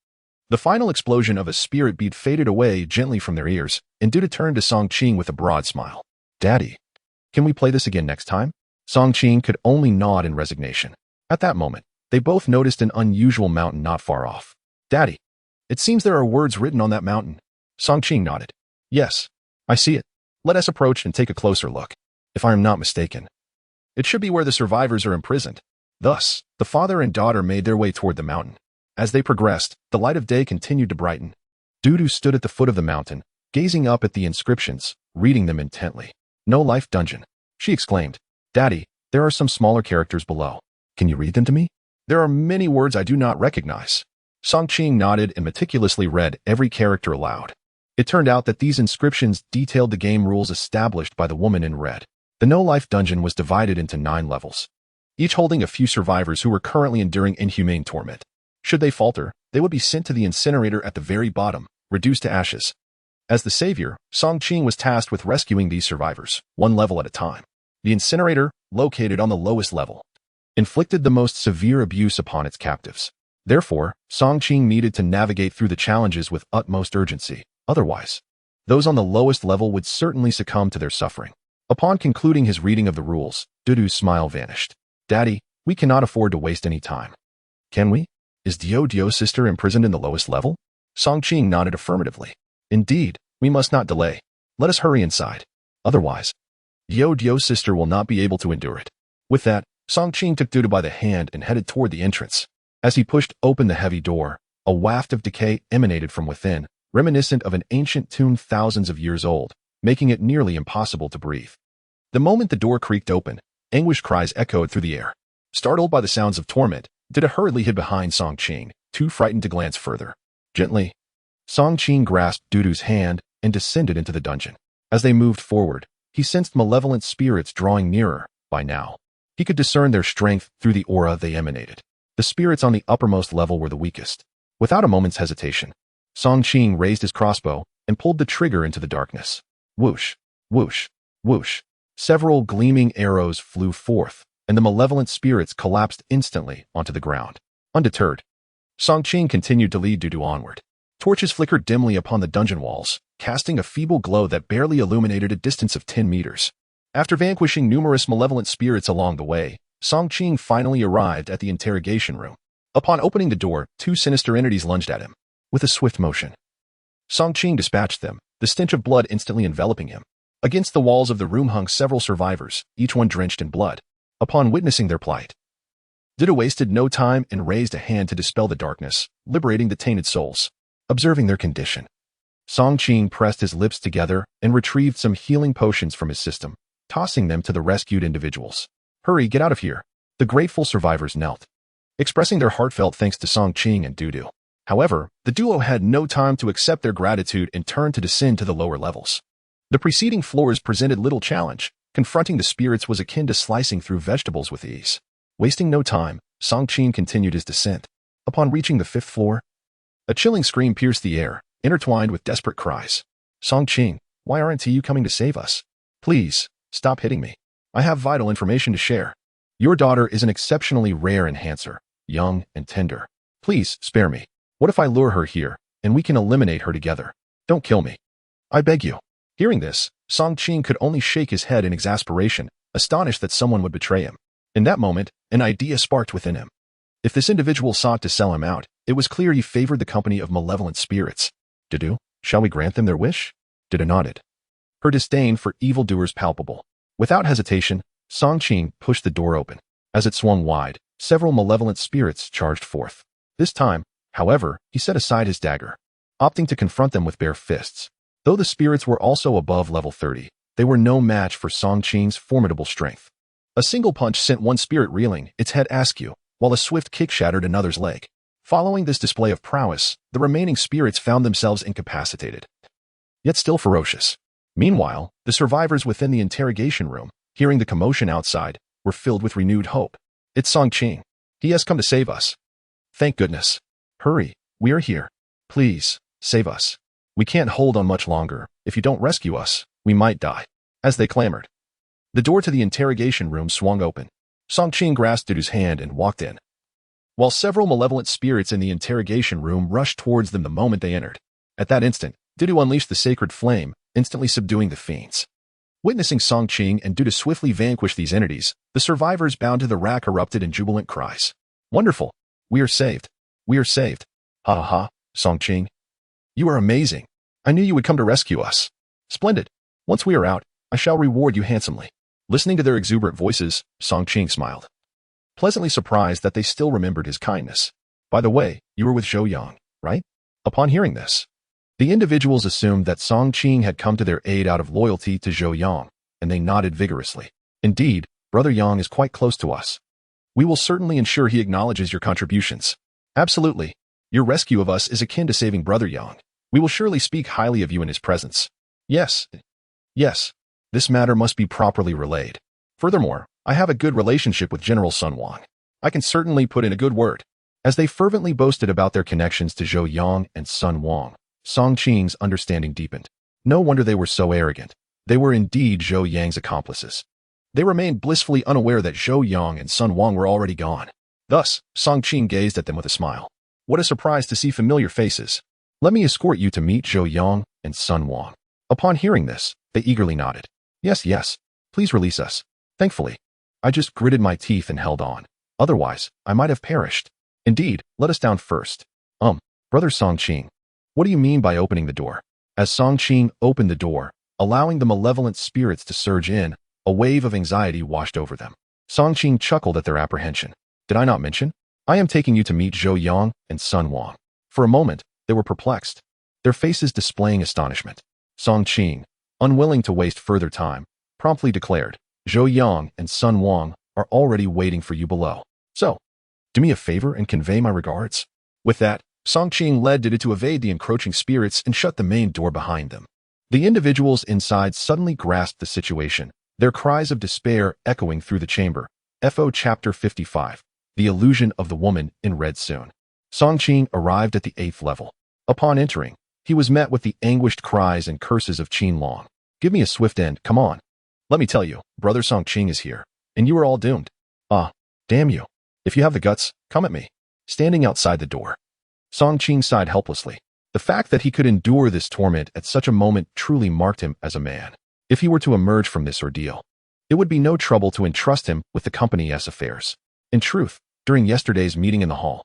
The final explosion of a spirit bead faded away gently from their ears, and Dudu turned to Song Qing with a broad smile. Daddy, can we play this again next time? Song Qing could only nod in resignation. At that moment, they both noticed an unusual mountain not far off. Daddy, it seems there are words written on that mountain. Song Qing nodded. Yes, I see it. Let us approach and take a closer look. If I am not mistaken, it should be where the survivors are imprisoned. Thus, the father and daughter made their way toward the mountain. As they progressed, the light of day continued to brighten. Dudu stood at the foot of the mountain, gazing up at the inscriptions, reading them intently. No life dungeon, she exclaimed. Daddy, there are some smaller characters below. Can you read them to me? There are many words I do not recognize. Song Qing nodded and meticulously read every character aloud. It turned out that these inscriptions detailed the game rules established by the woman in red. The no-life dungeon was divided into 9 levels, each holding a few survivors who were currently enduring inhumane torment. Should they falter, they would be sent to the incinerator at the very bottom, reduced to ashes. As the savior, Song Qing was tasked with rescuing these survivors, 1 level at a time. The incinerator, located on the lowest level, inflicted the most severe abuse upon its captives. Therefore, Song Qing needed to navigate through the challenges with utmost urgency. Otherwise, those on the lowest level would certainly succumb to their suffering. Upon concluding his reading of the rules, Dudu's smile vanished. Daddy, we cannot afford to waste any time. Can we? Is Dio's sister imprisoned in the lowest level? Song Qing nodded affirmatively. Indeed, we must not delay. Let us hurry inside. Otherwise, Dio's sister will not be able to endure it. With that, Song Qing took Dudu by the hand and headed toward the entrance. As he pushed open the heavy door, a waft of decay emanated from within, reminiscent of an ancient tomb thousands of years old, making it nearly impossible to breathe. The moment the door creaked open, anguished cries echoed through the air. Startled by the sounds of torment, Dudu hurriedly hid behind Song Qing, too frightened to glance further. Gently, Song Qing grasped Dudu's hand and descended into the dungeon. As they moved forward, he sensed malevolent spirits drawing nearer. By now, he could discern their strength through the aura they emanated. The spirits on the uppermost level were the weakest. Without a moment's hesitation, Song Qing raised his crossbow and pulled the trigger into the darkness. Whoosh, whoosh, whoosh. Several gleaming arrows flew forth, and the malevolent spirits collapsed instantly onto the ground. Undeterred, Song Qing continued to lead Dudu onward. Torches flickered dimly upon the dungeon walls, casting a feeble glow that barely illuminated a distance of 10 meters. After vanquishing numerous malevolent spirits along the way, Song Qing finally arrived at the interrogation room. Upon opening the door, 2 sinister entities lunged at him. with a swift motion. Song Qing dispatched them, the stench of blood instantly enveloping him. Against the walls of the room hung several survivors, each one drenched in blood. Upon witnessing their plight, Dudu wasted no time and raised a hand to dispel the darkness, liberating the tainted souls. Observing their condition, Song Qing pressed his lips together and retrieved some healing potions from his system, tossing them to the rescued individuals. Hurry, get out of here. The grateful survivors knelt, expressing their heartfelt thanks to Song Qing and Dudu. However, the duo had no time to accept their gratitude and turned to descend to the lower levels. The preceding floors presented little challenge. Confronting the spirits was akin to slicing through vegetables with ease. Wasting no time, Song Qing continued his descent. Upon reaching the 5th floor, a chilling scream pierced the air, intertwined with desperate cries. Song Qing, why aren't you coming to save us? Please, stop hitting me. I have vital information to share. Your daughter is an exceptionally rare enhancer, young and tender. Please, spare me. What if I lure her here, and we can eliminate her together? Don't kill me. I beg you. Hearing this, Song Qing could only shake his head in exasperation, astonished that someone would betray him. In that moment, an idea sparked within him. If this individual sought to sell him out, it was clear he favored the company of malevolent spirits. Dudu, shall we grant them their wish? Dudu nodded, her disdain for evildoers palpable. Without hesitation, Song Qing pushed the door open. As it swung wide, several malevolent spirits charged forth. This time, however, he set aside his dagger, opting to confront them with bare fists. Though the spirits were also above level 30, they were no match for Song Qing's formidable strength. A single punch sent one spirit reeling, its head askew, while a swift kick shattered another's leg. Following this display of prowess, the remaining spirits found themselves incapacitated, yet still ferocious. Meanwhile, the survivors within the interrogation room, hearing the commotion outside, were filled with renewed hope. It's Song Qing. He has come to save us. Thank goodness. Hurry, we are here. Please, save us. We can't hold on much longer. If you don't rescue us, we might die. As they clamored, the door to the interrogation room swung open. Song Qing grasped Dudu's hand and walked in, while several malevolent spirits in the interrogation room rushed towards them the moment they entered. At that instant, Dudu unleashed the sacred flame, instantly subduing the fiends. Witnessing Song Qing and Dudu swiftly vanquish these entities, the survivors bound to the rack erupted in jubilant cries. Wonderful! We are saved! We are saved! Ha ha ha, Song Qing. You are amazing. I knew you would come to rescue us. Splendid. Once we are out, I shall reward you handsomely. Listening to their exuberant voices, Song Qing smiled, pleasantly surprised that they still remembered his kindness. By the way, you were with Zhou Yang, right? Upon hearing this, the individuals assumed that Song Qing had come to their aid out of loyalty to Zhou Yang, and they nodded vigorously. Indeed, Brother Yang is quite close to us. We will certainly ensure he acknowledges your contributions. Absolutely. Your rescue of us is akin to saving Brother Yang. We will surely speak highly of you in his presence. Yes. Yes. This matter must be properly relayed. Furthermore, I have a good relationship with General Sun Wang. I can certainly put in a good word. As they fervently boasted about their connections to Zhou Yang and Sun Wang, Song Qing's understanding deepened. No wonder they were so arrogant. They were indeed Zhou Yang's accomplices. They remained blissfully unaware that Zhou Yang and Sun Wang were already gone. Thus, Song Qing gazed at them with a smile. What a surprise to see familiar faces. Let me escort you to meet Zhou Yang and Sun Wang. Upon hearing this, they eagerly nodded. Yes, yes. Please release us. Thankfully, I just gritted my teeth and held on. Otherwise, I might have perished. Indeed, let us down first. Brother Song Qing, what do you mean by opening the door? As Song Qing opened the door, allowing the malevolent spirits to surge in, a wave of anxiety washed over them. Song Qing chuckled at their apprehension. Did I not mention? I am taking you to meet Zhou Yang and Sun Wang. For a moment, they were perplexed, their faces displaying astonishment. Song Qing, unwilling to waste further time, promptly declared, Zhou Yang and Sun Wang are already waiting for you below. So, do me a favor and convey my regards. With that, Song Qing led Dudu to evade the encroaching spirits and shut the main door behind them. The individuals inside suddenly grasped the situation, their cries of despair echoing through the chamber. FO Chapter 55. The Illusion of the Woman in Red Soon. Song Qing arrived at the 8th level. Upon entering, he was met with the anguished cries and curses of Qin Long. Give me a swift end, come on. Let me tell you, Brother Song Qing is here, and you are all doomed. Ah, damn you. If you have the guts, come at me. Standing outside the door, Song Qing sighed helplessly. The fact that he could endure this torment at such a moment truly marked him as a man. If he were to emerge from this ordeal, it would be no trouble to entrust him with the company S affairs. In truth, during yesterday's meeting in the hall,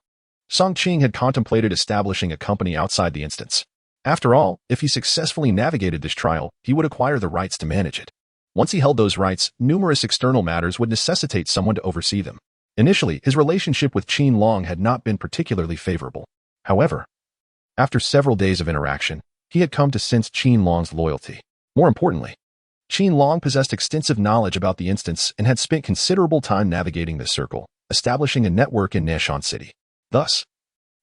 Song Qing had contemplated establishing a company outside the instance. After all, if he successfully navigated this trial, he would acquire the rights to manage it. Once he held those rights, numerous external matters would necessitate someone to oversee them. Initially, his relationship with Qin Long had not been particularly favorable. However, after several days of interaction, he had come to sense Qin Long's loyalty. More importantly, Qin Long possessed extensive knowledge about the instance and had spent considerable time navigating the circle, establishing a network in Nashan City. Thus,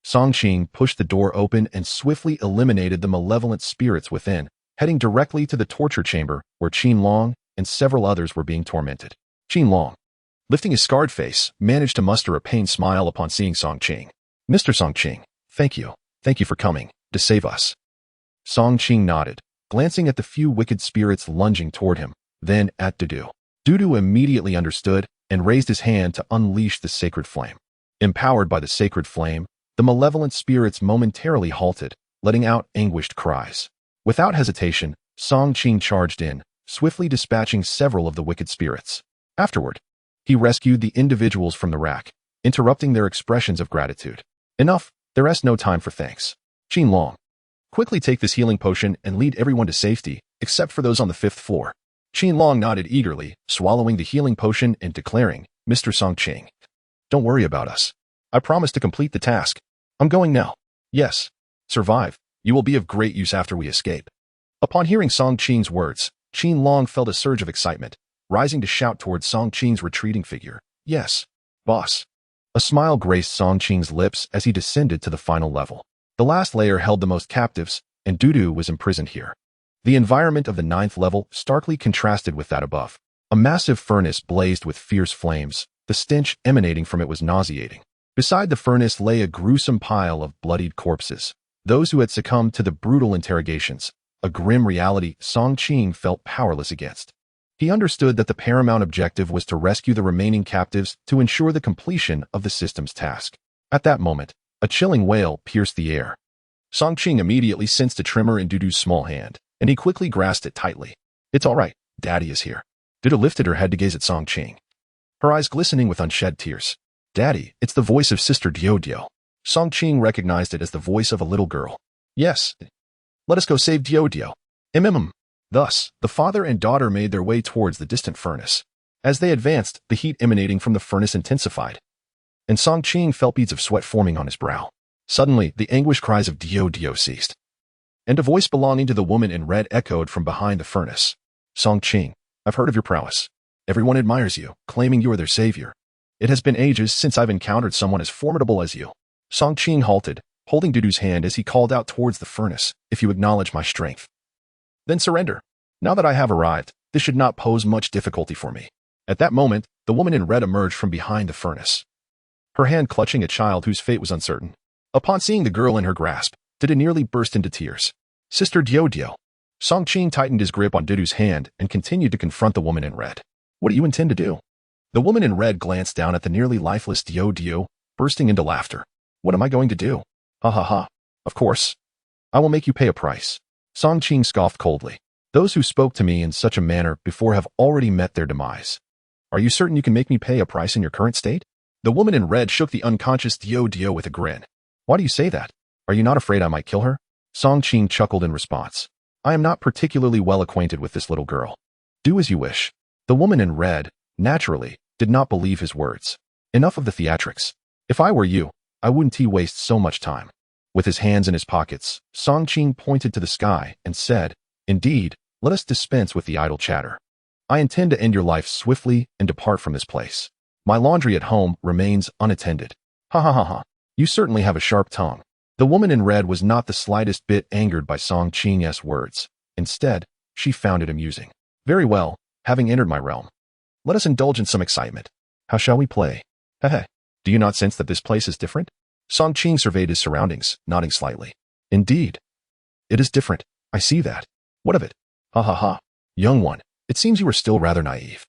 Song Qing pushed the door open and swiftly eliminated the malevolent spirits within, heading directly to the torture chamber where Qin Long and several others were being tormented. Qin Long, lifting his scarred face, managed to muster a pained smile upon seeing Song Qing. "Mr. Song Qing, thank you. Thank you for coming to save us." Song Qing nodded, glancing at the few wicked spirits lunging toward him, then at Dudu. Dudu immediately understood and raised his hand to unleash the sacred flame. Empowered by the sacred flame, the malevolent spirits momentarily halted, letting out anguished cries. Without hesitation, Song Qing charged in, swiftly dispatching several of the wicked spirits. Afterward, he rescued the individuals from the rack, interrupting their expressions of gratitude. "Enough, there is no time for thanks. Qin Long, quickly take this healing potion and lead everyone to safety, except for those on the 5th floor." Qin Long nodded eagerly, swallowing the healing potion and declaring, "Mr. Song Qing, don't worry about us. I promise to complete the task. I'm going now." "Yes. Survive. You will be of great use after we escape." Upon hearing Song Qing's words, Qin Long felt a surge of excitement, rising to shout towards Song Qing's retreating figure. "Yes, boss." A smile graced Song Qing's lips as he descended to the final level. The last layer held the most captives, and Dudu was imprisoned here. The environment of the 9th level starkly contrasted with that above. A massive furnace blazed with fierce flames. The stench emanating from it was nauseating. Beside the furnace lay a gruesome pile of bloodied corpses, those who had succumbed to the brutal interrogations, a grim reality Song Qing felt powerless against. He understood that the paramount objective was to rescue the remaining captives to ensure the completion of the system's task. At that moment, a chilling wail pierced the air. Song Qing immediately sensed a tremor in Dudu's small hand, and he quickly grasped it tightly. "It's all right, Daddy is here." Dudu lifted her head to gaze at Song Qing, her eyes glistening with unshed tears. "Daddy, it's the voice of Sister Dudu." Song Qing recognized it as the voice of a little girl. "Yes. Let us go save Dudu." Thus, the father and daughter made their way towards the distant furnace. As they advanced, the heat emanating from the furnace intensified, and Song Qing felt beads of sweat forming on his brow. Suddenly, the anguished cries of Dudu ceased, and a voice belonging to the woman in red echoed from behind the furnace. "Song Qing, I've heard of your prowess. Everyone admires you, claiming you are their savior. It has been ages since I've encountered someone as formidable as you." Song Qing halted, holding Dudu's hand as he called out towards the furnace. "If you acknowledge my strength, then surrender. Now that I have arrived, this should not pose much difficulty for me." At that moment, the woman in red emerged from behind the furnace, her hand clutching a child whose fate was uncertain. Upon seeing the girl in her grasp, Dudu nearly burst into tears. "Sister Dudu." Song Qing tightened his grip on Dudu's hand and continued to confront the woman in red. "What do you intend to do?" The woman in red glanced down at the nearly lifeless Dudu, bursting into laughter. "What am I going to do? Ha ha ha. Of course. I will make you pay a price." Song Qing scoffed coldly. "Those who spoke to me in such a manner before have already met their demise. Are you certain you can make me pay a price in your current state?" The woman in red shook the unconscious Dudu with a grin. "Why do you say that? Are you not afraid I might kill her?" Song Qing chuckled in response. "I am not particularly well acquainted with this little girl. Do as you wish." The woman in red, naturally, did not believe his words. "Enough of the theatrics. If I were you, I wouldn't waste so much time." With his hands in his pockets, Song Qing pointed to the sky and said, "Indeed, let us dispense with the idle chatter. I intend to end your life swiftly and depart from this place. My laundry at home remains unattended." "Ha ha ha ha. You certainly have a sharp tongue." The woman in red was not the slightest bit angered by Song Qing's words. Instead, she found it amusing. "Very well, having entered my realm, let us indulge in some excitement. How shall we play?" "Heh. Do you not sense that this place is different?" Song Qing surveyed his surroundings, nodding slightly. "Indeed. It is different. I see that. What of it?" "Ha ha ha. Young one, it seems you are still rather naive.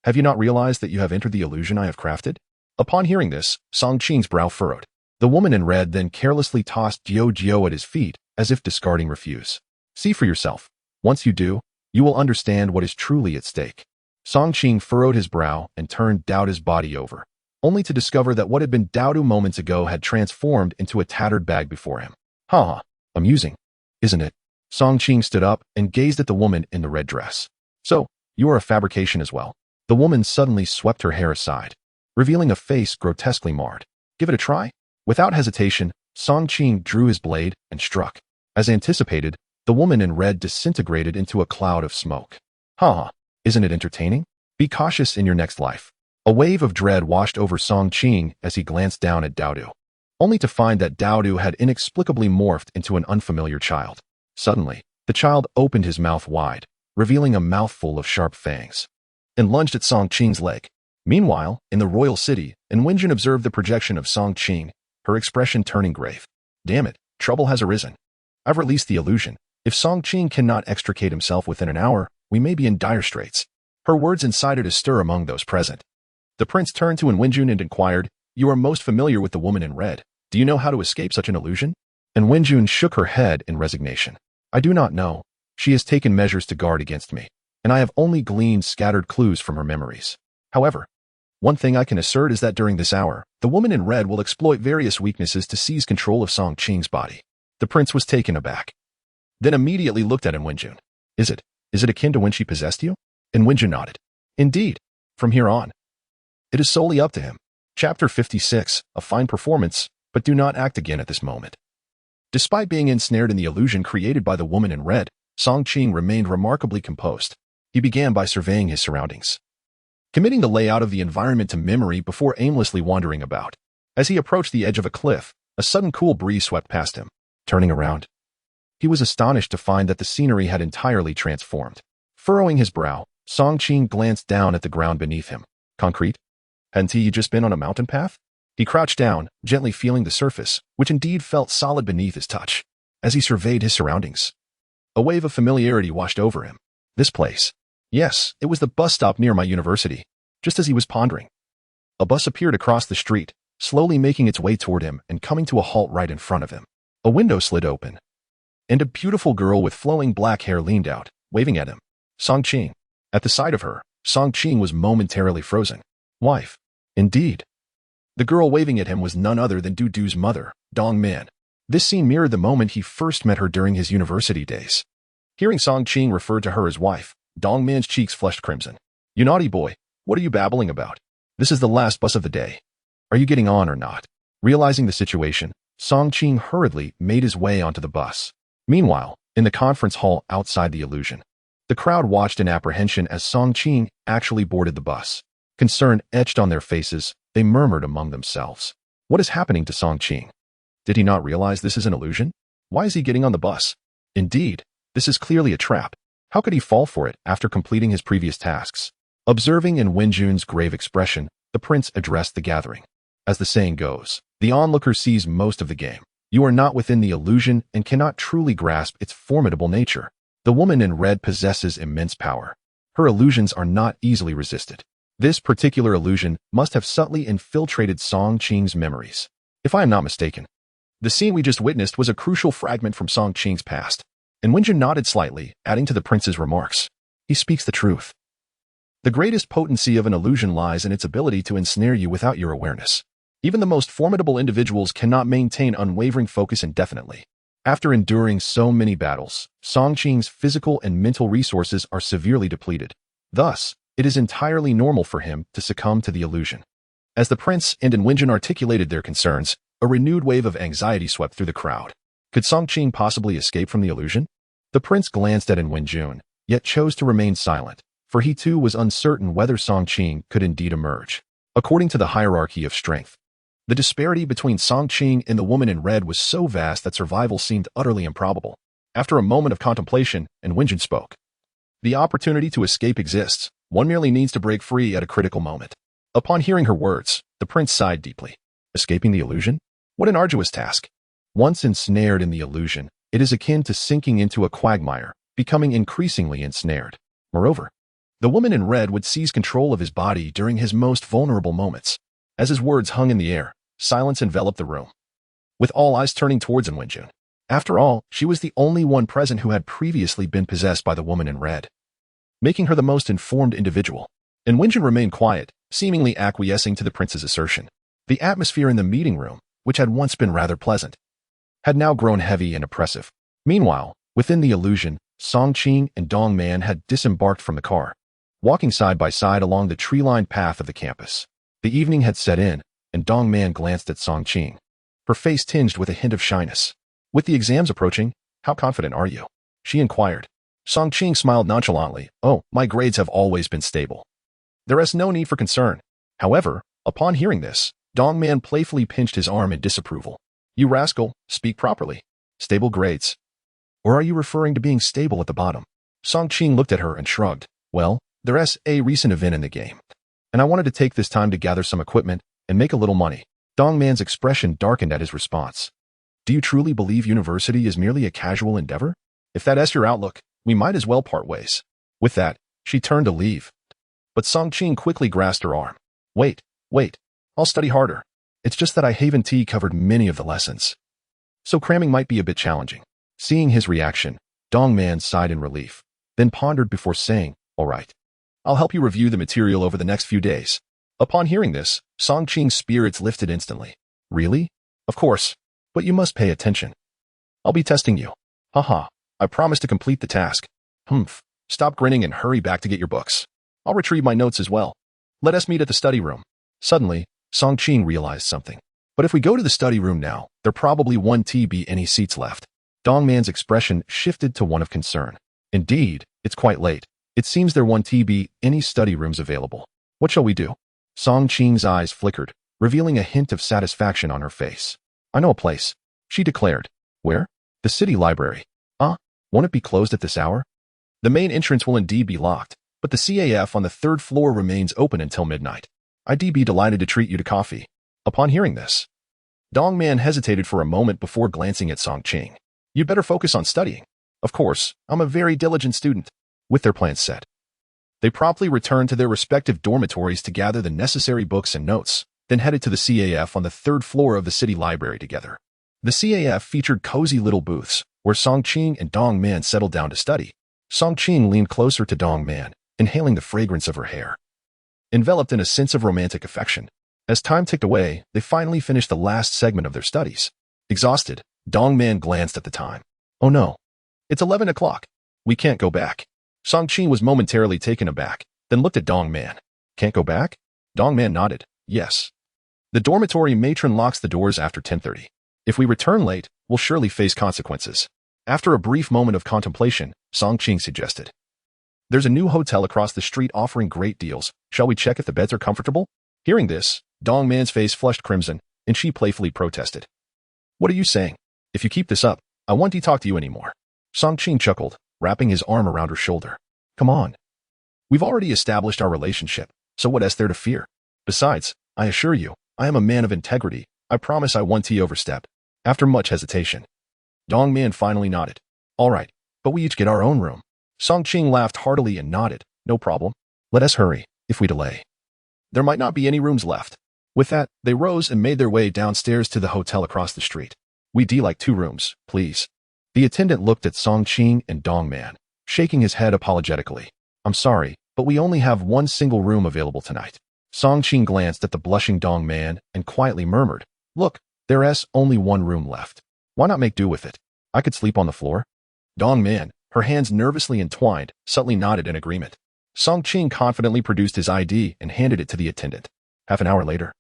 Have you not realized that you have entered the illusion I have crafted?" Upon hearing this, Song Qing's brow furrowed. The woman in red then carelessly tossed Dudu at his feet, as if discarding refuse. "See for yourself. Once you do, you will understand what is truly at stake." Song Qing furrowed his brow and turned Dudu's body over, only to discover that what had been Dudu moments ago had transformed into a tattered bag before him. Ha! Amusing, isn't it? Song Qing stood up and gazed at the woman in the red dress. So, you are a fabrication as well. The woman suddenly swept her hair aside, revealing a face grotesquely marred. Give it a try? Without hesitation, Song Qing drew his blade and struck. As anticipated, the woman in red disintegrated into a cloud of smoke. Ha! Isn't it entertaining? Be cautious in your next life. A wave of dread washed over Song Qing as he glanced down at Dudu, only to find that Dudu had inexplicably morphed into an unfamiliar child. Suddenly, the child opened his mouth wide, revealing a mouthful of sharp fangs, and lunged at Song Qing's leg. Meanwhile, in the royal city, Wenjun observed the projection of Song Qing, her expression turning grave. Damn it, trouble has arisen. I've released the illusion. If Song Qing cannot extricate himself within an hour, we may be in dire straits. Her words incited a stir among those present. The prince turned to Wenjun and inquired, You are most familiar with the woman in red. Do you know how to escape such an illusion? And Wenjun shook her head in resignation. I do not know. She has taken measures to guard against me, and I have only gleaned scattered clues from her memories. However, one thing I can assert is that during this hour, the woman in red will exploit various weaknesses to seize control of Song Qing's body. The prince was taken aback, then immediately looked at Wenjun. Is it akin to when she possessed you? And Wenjun nodded. Indeed. From here on, it is solely up to him. Chapter 56, a fine performance, but do not act again at this moment. Despite being ensnared in the illusion created by the woman in red, Song Qing remained remarkably composed. He began by surveying his surroundings, committing the layout of the environment to memory before aimlessly wandering about. As he approached the edge of a cliff, a sudden cool breeze swept past him. Turning around, he was astonished to find that the scenery had entirely transformed. Furrowing his brow, Song Qing glanced down at the ground beneath him. Concrete? Hadn't he just been on a mountain path? He crouched down, gently feeling the surface, which indeed felt solid beneath his touch. As he surveyed his surroundings, a wave of familiarity washed over him. This place. Yes, it was the bus stop near my university. Just as he was pondering, a bus appeared across the street, slowly making its way toward him and coming to a halt right in front of him. A window slid open, and a beautiful girl with flowing black hair leaned out, waving at him. Song Qing. At the sight of her, Song Qing was momentarily frozen. Wife. Indeed. The girl waving at him was none other than Dudu's mother, Dong Min. This scene mirrored the moment he first met her during his university days. Hearing Song Qing refer to her as wife, Dong Min's cheeks flushed crimson. You naughty boy, what are you babbling about? This is the last bus of the day. Are you getting on or not? Realizing the situation, Song Qing hurriedly made his way onto the bus. Meanwhile, in the conference hall outside the illusion, the crowd watched in apprehension as Song Qing actually boarded the bus. Concern etched on their faces, they murmured among themselves. What is happening to Song Qing? Did he not realize this is an illusion? Why is he getting on the bus? Indeed, this is clearly a trap. How could he fall for it after completing his previous tasks? Observing in Wenjun's grave expression, the prince addressed the gathering. As the saying goes, the onlooker sees most of the game. You are not within the illusion and cannot truly grasp its formidable nature. The woman in red possesses immense power. Her illusions are not easily resisted. This particular illusion must have subtly infiltrated Song Qing's memories. If I am not mistaken, the scene we just witnessed was a crucial fragment from Song Qing's past. And Wenjun nodded slightly, adding to the prince's remarks. He speaks the truth. The greatest potency of an illusion lies in its ability to ensnare you without your awareness. Even the most formidable individuals cannot maintain unwavering focus indefinitely. After enduring so many battles, Song Qing's physical and mental resources are severely depleted. Thus, it is entirely normal for him to succumb to the illusion. As the prince and Wenjun articulated their concerns, a renewed wave of anxiety swept through the crowd. Could Song Qing possibly escape from the illusion? The prince glanced at Wenjun, yet chose to remain silent, for he too was uncertain whether Song Qing could indeed emerge. According to the hierarchy of strength, the disparity between Song Qing and the woman in red was so vast that survival seemed utterly improbable. After a moment of contemplation, Wenjun spoke. The opportunity to escape exists. One merely needs to break free at a critical moment. Upon hearing her words, the prince sighed deeply. Escaping the illusion? What an arduous task. Once ensnared in the illusion, it is akin to sinking into a quagmire, becoming increasingly ensnared. Moreover, the woman in red would seize control of his body during his most vulnerable moments. As his words hung in the air, silence enveloped the room, with all eyes turning towards Wenjun. After all, she was the only one present who had previously been possessed by the woman in red, making her the most informed individual. And Wenjun remained quiet, seemingly acquiescing to the prince's assertion. The atmosphere in the meeting room, which had once been rather pleasant, had now grown heavy and oppressive. Meanwhile, within the illusion, Song Qing and Dong Man had disembarked from the car, walking side by side along the tree-lined path of the campus. The evening had set in, and Dong Man glanced at Song Qing, her face tinged with a hint of shyness. With the exams approaching, how confident are you? She inquired. Song Qing smiled nonchalantly. Oh, my grades have always been stable. There is no need for concern. However, upon hearing this, Dong Man playfully pinched his arm in disapproval. You rascal, speak properly. Stable grades. Or are you referring to being stable at the bottom? Song Qing looked at her and shrugged. Well, there's a recent event in the game, and I wanted to take this time to gather some equipment and make a little money. Dong Man's expression darkened at his response. Do you truly believe university is merely a casual endeavor? If that is your outlook, we might as well part ways. With that, she turned to leave. But Song Qing quickly grasped her arm. Wait, I'll study harder. It's just that I haven't covered many of the lessons, so cramming might be a bit challenging. Seeing his reaction, Dong Man sighed in relief, then pondered before saying, all right, I'll help you review the material over the next few days. Upon hearing this, Song Qing's spirits lifted instantly. Really? Of course, but you must pay attention. I'll be testing you. Haha, I promise to complete the task. Humph, stop grinning and hurry back to get your books. I'll retrieve my notes as well. Let us meet at the study room. Suddenly, Song Qing realized something. But if we go to the study room now, there probably won't be any seats left. Dong Man's expression shifted to one of concern. Indeed, it's quite late. It seems there won't be any study rooms available. What shall we do? Song Qing's eyes flickered, revealing a hint of satisfaction on her face. I know a place, she declared. Where? The city library. Won't it be closed at this hour? The main entrance will indeed be locked, but the CAF on the 3rd floor remains open until midnight. I'd be delighted to treat you to coffee. Upon hearing this, Dong Man hesitated for a moment before glancing at Song Qing. You'd better focus on studying. Of course, I'm a very diligent student. With their plans set, they promptly returned to their respective dormitories to gather the necessary books and notes, then headed to the CAF on the 3rd floor of the city library together. The CAF featured cozy little booths, where Song Qing and Dong Man settled down to study. Song Qing leaned closer to Dong Man, inhaling the fragrance of her hair, enveloped in a sense of romantic affection. As time ticked away, they finally finished the last segment of their studies. Exhausted, Dong Man glanced at the time. Oh no. It's 11 o'clock. We can't go back. Song Qing was momentarily taken aback, then looked at Dong Man. Can't go back? Dong Man nodded. Yes. The dormitory matron locks the doors after 10:30. If we return late, we'll surely face consequences. After a brief moment of contemplation, Song Qing suggested. There's a new hotel across the street offering great deals. Shall we check if the beds are comfortable? Hearing this, Dong Man's face flushed crimson, and she playfully protested. What are you saying? If you keep this up, I won't talk to you anymore. Song Qing chuckled, wrapping his arm around her shoulder. Come on. We've already established our relationship, so what is there to fear? Besides, I assure you, I am a man of integrity. I promise I won't overstep. After much hesitation, Dong Man finally nodded. All right, but we each get our own room. Song Qing laughed heartily and nodded. No problem. Let us hurry, if we delay, there might not be any rooms left. With that, they rose and made their way downstairs to the hotel across the street. We'd like 2 rooms, please. The attendant looked at Song Qing and Dong Man, shaking his head apologetically. I'm sorry, but we only have 1 single room available tonight. Song Qing glanced at the blushing Dong Man and quietly murmured, Look, there's only 1 room left. Why not make do with it? I could sleep on the floor. Dong Man, her hands nervously entwined, subtly nodded in agreement. Song Qing confidently produced his ID and handed it to the attendant. Half an hour later,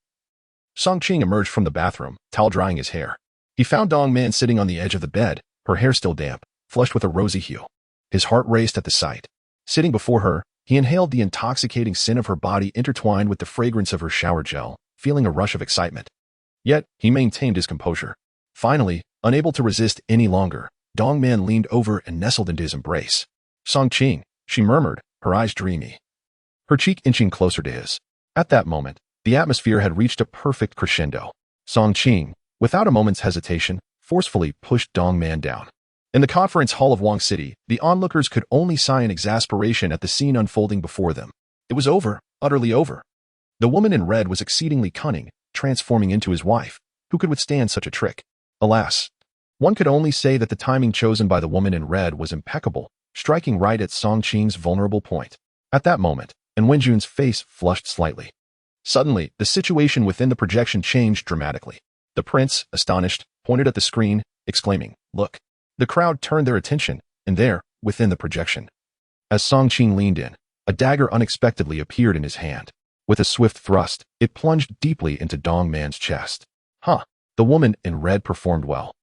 Song Qing emerged from the bathroom, towel drying his hair. He found Dong Man sitting on the edge of the bed, her hair still damp, flushed with a rosy hue. His heart raced at the sight. Sitting before her, he inhaled the intoxicating scent of her body intertwined with the fragrance of her shower gel, feeling a rush of excitement. Yet, he maintained his composure. Finally, unable to resist any longer, Dong Man leaned over and nestled into his embrace. Song Qing, she murmured, her eyes dreamy, her cheek inching closer to his. At that moment, the atmosphere had reached a perfect crescendo. Song Qing, without a moment's hesitation, forcefully pushed Dong Man down. In the conference hall of Wang City, the onlookers could only sigh in exasperation at the scene unfolding before them. It was over, utterly over. The woman in red was exceedingly cunning, transforming into his wife. Who could withstand such a trick? Alas, one could only say that the timing chosen by the woman in red was impeccable, striking right at Song Qing's vulnerable point. At that moment, and Wenjun's face flushed slightly. Suddenly, the situation within the projection changed dramatically. The prince, astonished, pointed at the screen, exclaiming, "Look!" The crowd turned their attention, and there, within the projection, as Song Qing leaned in, a dagger unexpectedly appeared in his hand. With a swift thrust, it plunged deeply into Dong Man's chest. Huh. The woman in red performed well.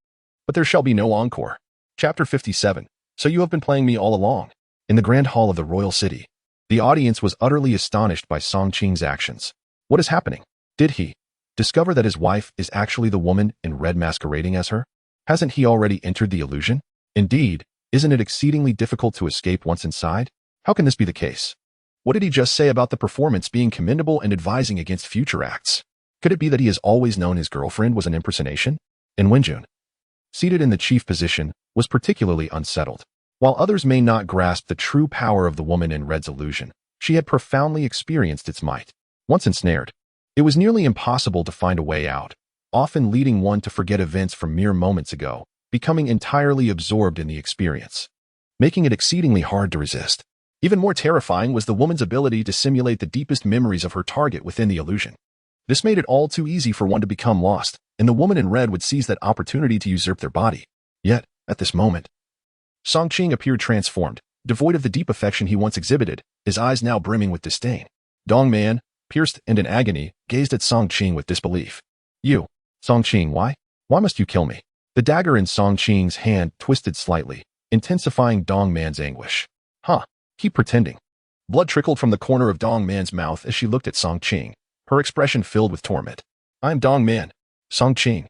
But there shall be no encore. Chapter 57. So you have been playing me all along. In the grand hall of the royal city, the audience was utterly astonished by Song Qing's actions. What is happening? Did he discover that his wife is actually the woman in red masquerading as her? Hasn't he already entered the illusion? Indeed, isn't it exceedingly difficult to escape once inside? How can this be the case? What did he just say about the performance being commendable and advising against future acts? Could it be that he has always known his girlfriend was an impersonation? And Wenjun, seated in the chief position, was particularly unsettled. While others may not grasp the true power of the woman in red's illusion, she had profoundly experienced its might. Once ensnared, it was nearly impossible to find a way out, often leading one to forget events from mere moments ago, becoming entirely absorbed in the experience, making it exceedingly hard to resist. Even more terrifying was the woman's ability to simulate the deepest memories of her target within the illusion. This made it all too easy for one to become lost, and the woman in red would seize that opportunity to usurp their body. Yet, at this moment, Song Qing appeared transformed, devoid of the deep affection he once exhibited, his eyes now brimming with disdain. Dong Man, pierced and in agony, gazed at Song Qing with disbelief. You, Song Qing, why? Why must you kill me? The dagger in Song Qing's hand twisted slightly, intensifying Dong Man's anguish. Huh. Keep pretending. Blood trickled from the corner of Dong Man's mouth as she looked at Song Qing, her expression filled with torment. I'm Dong Man. Song Qing.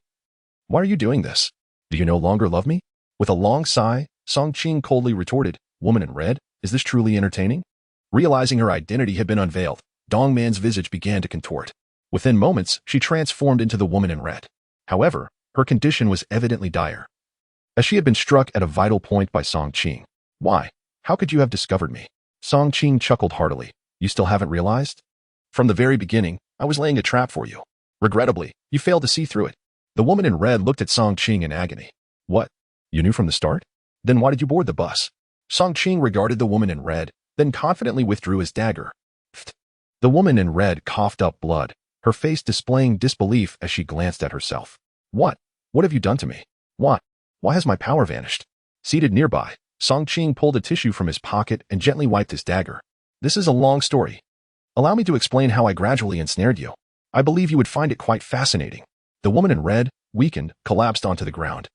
Why are you doing this? Do you no longer love me? With a long sigh, Song Qing coldly retorted, Woman in red, is this truly entertaining? Realizing her identity had been unveiled, Dong Man's visage began to contort. Within moments, she transformed into the woman in red. However, her condition was evidently dire, as she had been struck at a vital point by Song Qing. Why? How could you have discovered me? Song Qing chuckled heartily. You still haven't realized? From the very beginning, I was laying a trap for you. Regrettably, you failed to see through it. The woman in red looked at Song Qing in agony. What? You knew from the start? Then why did you board the bus? Song Qing regarded the woman in red, then confidently withdrew his dagger. Pfft. The woman in red coughed up blood, her face displaying disbelief as she glanced at herself. What? What have you done to me? What? Why has my power vanished? Seated nearby, Song Qing pulled a tissue from his pocket and gently wiped his dagger. This is a long story. Allow me to explain how I gradually ensnared you. I believe you would find it quite fascinating. The woman in red, weakened, collapsed onto the ground,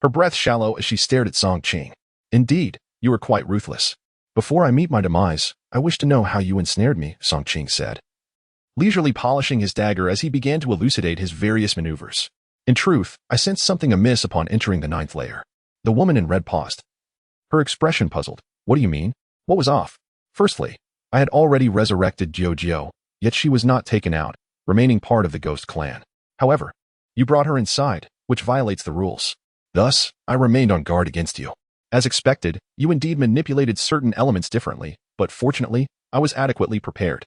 her breath shallow as she stared at Song Qing. Indeed, you are quite ruthless. Before I meet my demise, I wish to know how you ensnared me, Song Qing said, leisurely polishing his dagger as he began to elucidate his various maneuvers. In truth, I sensed something amiss upon entering the 9th layer. The woman in red paused, her expression puzzled. What do you mean? What was off? Firstly, I had already resurrected Jiao, yet she was not taken out, remaining part of the ghost clan. However, you brought her inside, which violates the rules. Thus, I remained on guard against you. As expected, you indeed manipulated certain elements differently, but fortunately, I was adequately prepared.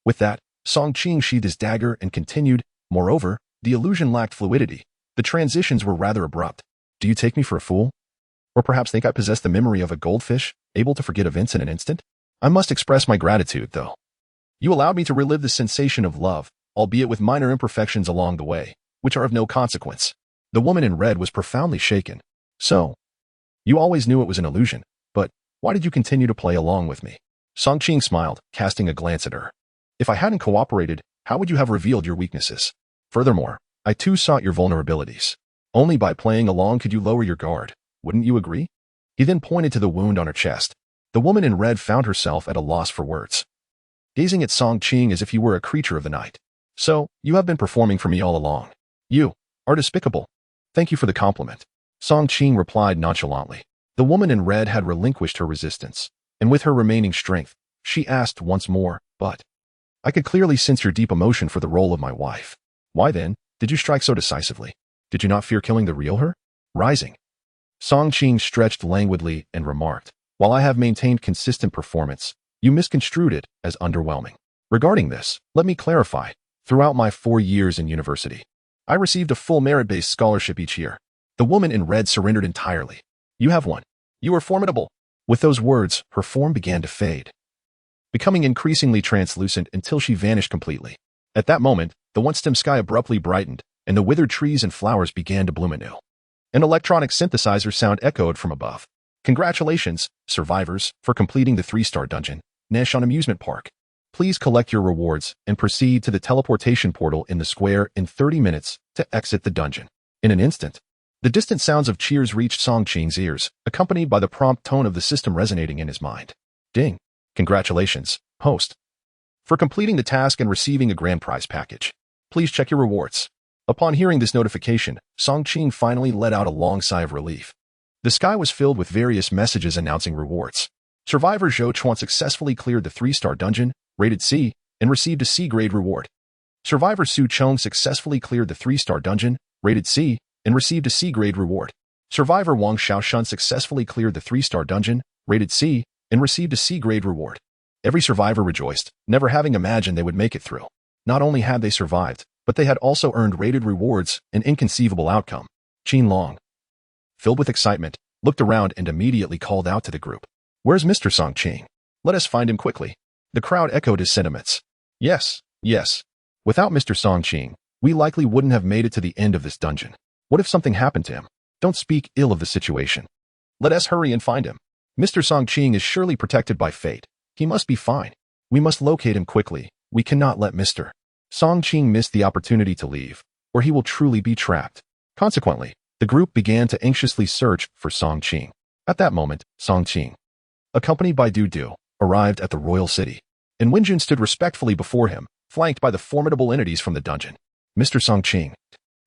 With that, Song Qing sheathed his dagger and continued, moreover, the illusion lacked fluidity. The transitions were rather abrupt. Do you take me for a fool? Or perhaps think I possess the memory of a goldfish, able to forget events in an instant? I must express my gratitude, though. You allowed me to relive the sensation of love, albeit with minor imperfections along the way, which are of no consequence. The woman in red was profoundly shaken. So, you always knew it was an illusion, but why did you continue to play along with me? Song Qing smiled, casting a glance at her. If I hadn't cooperated, how would you have revealed your weaknesses? Furthermore, I too sought your vulnerabilities. Only by playing along could you lower your guard. Wouldn't you agree? He then pointed to the wound on her chest. The woman in red found herself at a loss for words, gazing at Song Qing as if he were a creature of the night. So, you have been performing for me all along. You are despicable. Thank you for the compliment. Song Qing replied nonchalantly. The woman in red had relinquished her resistance, and with her remaining strength, she asked once more, but I could clearly sense your deep emotion for the role of my wife. Why then, did you strike so decisively? Did you not fear killing the real her? Rising, Song Qing stretched languidly and remarked, while I have maintained consistent performance, you misconstrued it as underwhelming. Regarding this, let me clarify. Throughout my 4 years in university, I received a full merit-based scholarship each year. The woman in red surrendered entirely. You have won. You are formidable. With those words, her form began to fade, becoming increasingly translucent until she vanished completely. At that moment, the once-dim sky abruptly brightened, and the withered trees and flowers began to bloom anew. An electronic synthesizer sound echoed from above. Congratulations, survivors, for completing the 3-star dungeon, Nashon Amusement Park. Please collect your rewards and proceed to the teleportation portal in the square in 30 minutes to exit the dungeon. In an instant, the distant sounds of cheers reached Song Qing's ears, accompanied by the prompt tone of the system resonating in his mind. Ding! Congratulations, host, for completing the task and receiving a grand prize package. Please check your rewards. Upon hearing this notification, Song Qing finally let out a long sigh of relief. The sky was filled with various messages announcing rewards. Survivor Zhou Chuan successfully cleared the 3-star dungeon, rated C, and received a C-grade reward. Survivor Su Chong successfully cleared the 3-star dungeon, rated C, and received a C-grade reward. Survivor Wang Xiaoshan successfully cleared the 3-star dungeon, rated C, and received a C-grade reward. Every survivor rejoiced, never having imagined they would make it through. Not only had they survived, but they had also earned rated rewards, an inconceivable outcome. Qin Long, filled with excitement, looked around and immediately called out to the group. Where's Mr. Song Qing? Let us find him quickly. The crowd echoed his sentiments. Yes, yes. Without Mr. Song Qing, we likely wouldn't have made it to the end of this dungeon. What if something happened to him? Don't speak ill of the situation. Let us hurry and find him. Mr. Song Qing is surely protected by fate. He must be fine. We must locate him quickly. We cannot let Mr. Song Qing miss the opportunity to leave, or he will truly be trapped. Consequently, the group began to anxiously search for Song Qing. At that moment, Song Qing, accompanied by Dudu, arrived at the royal city, and Wenjun stood respectfully before him, flanked by the formidable entities from the dungeon. Mr. Song Qing,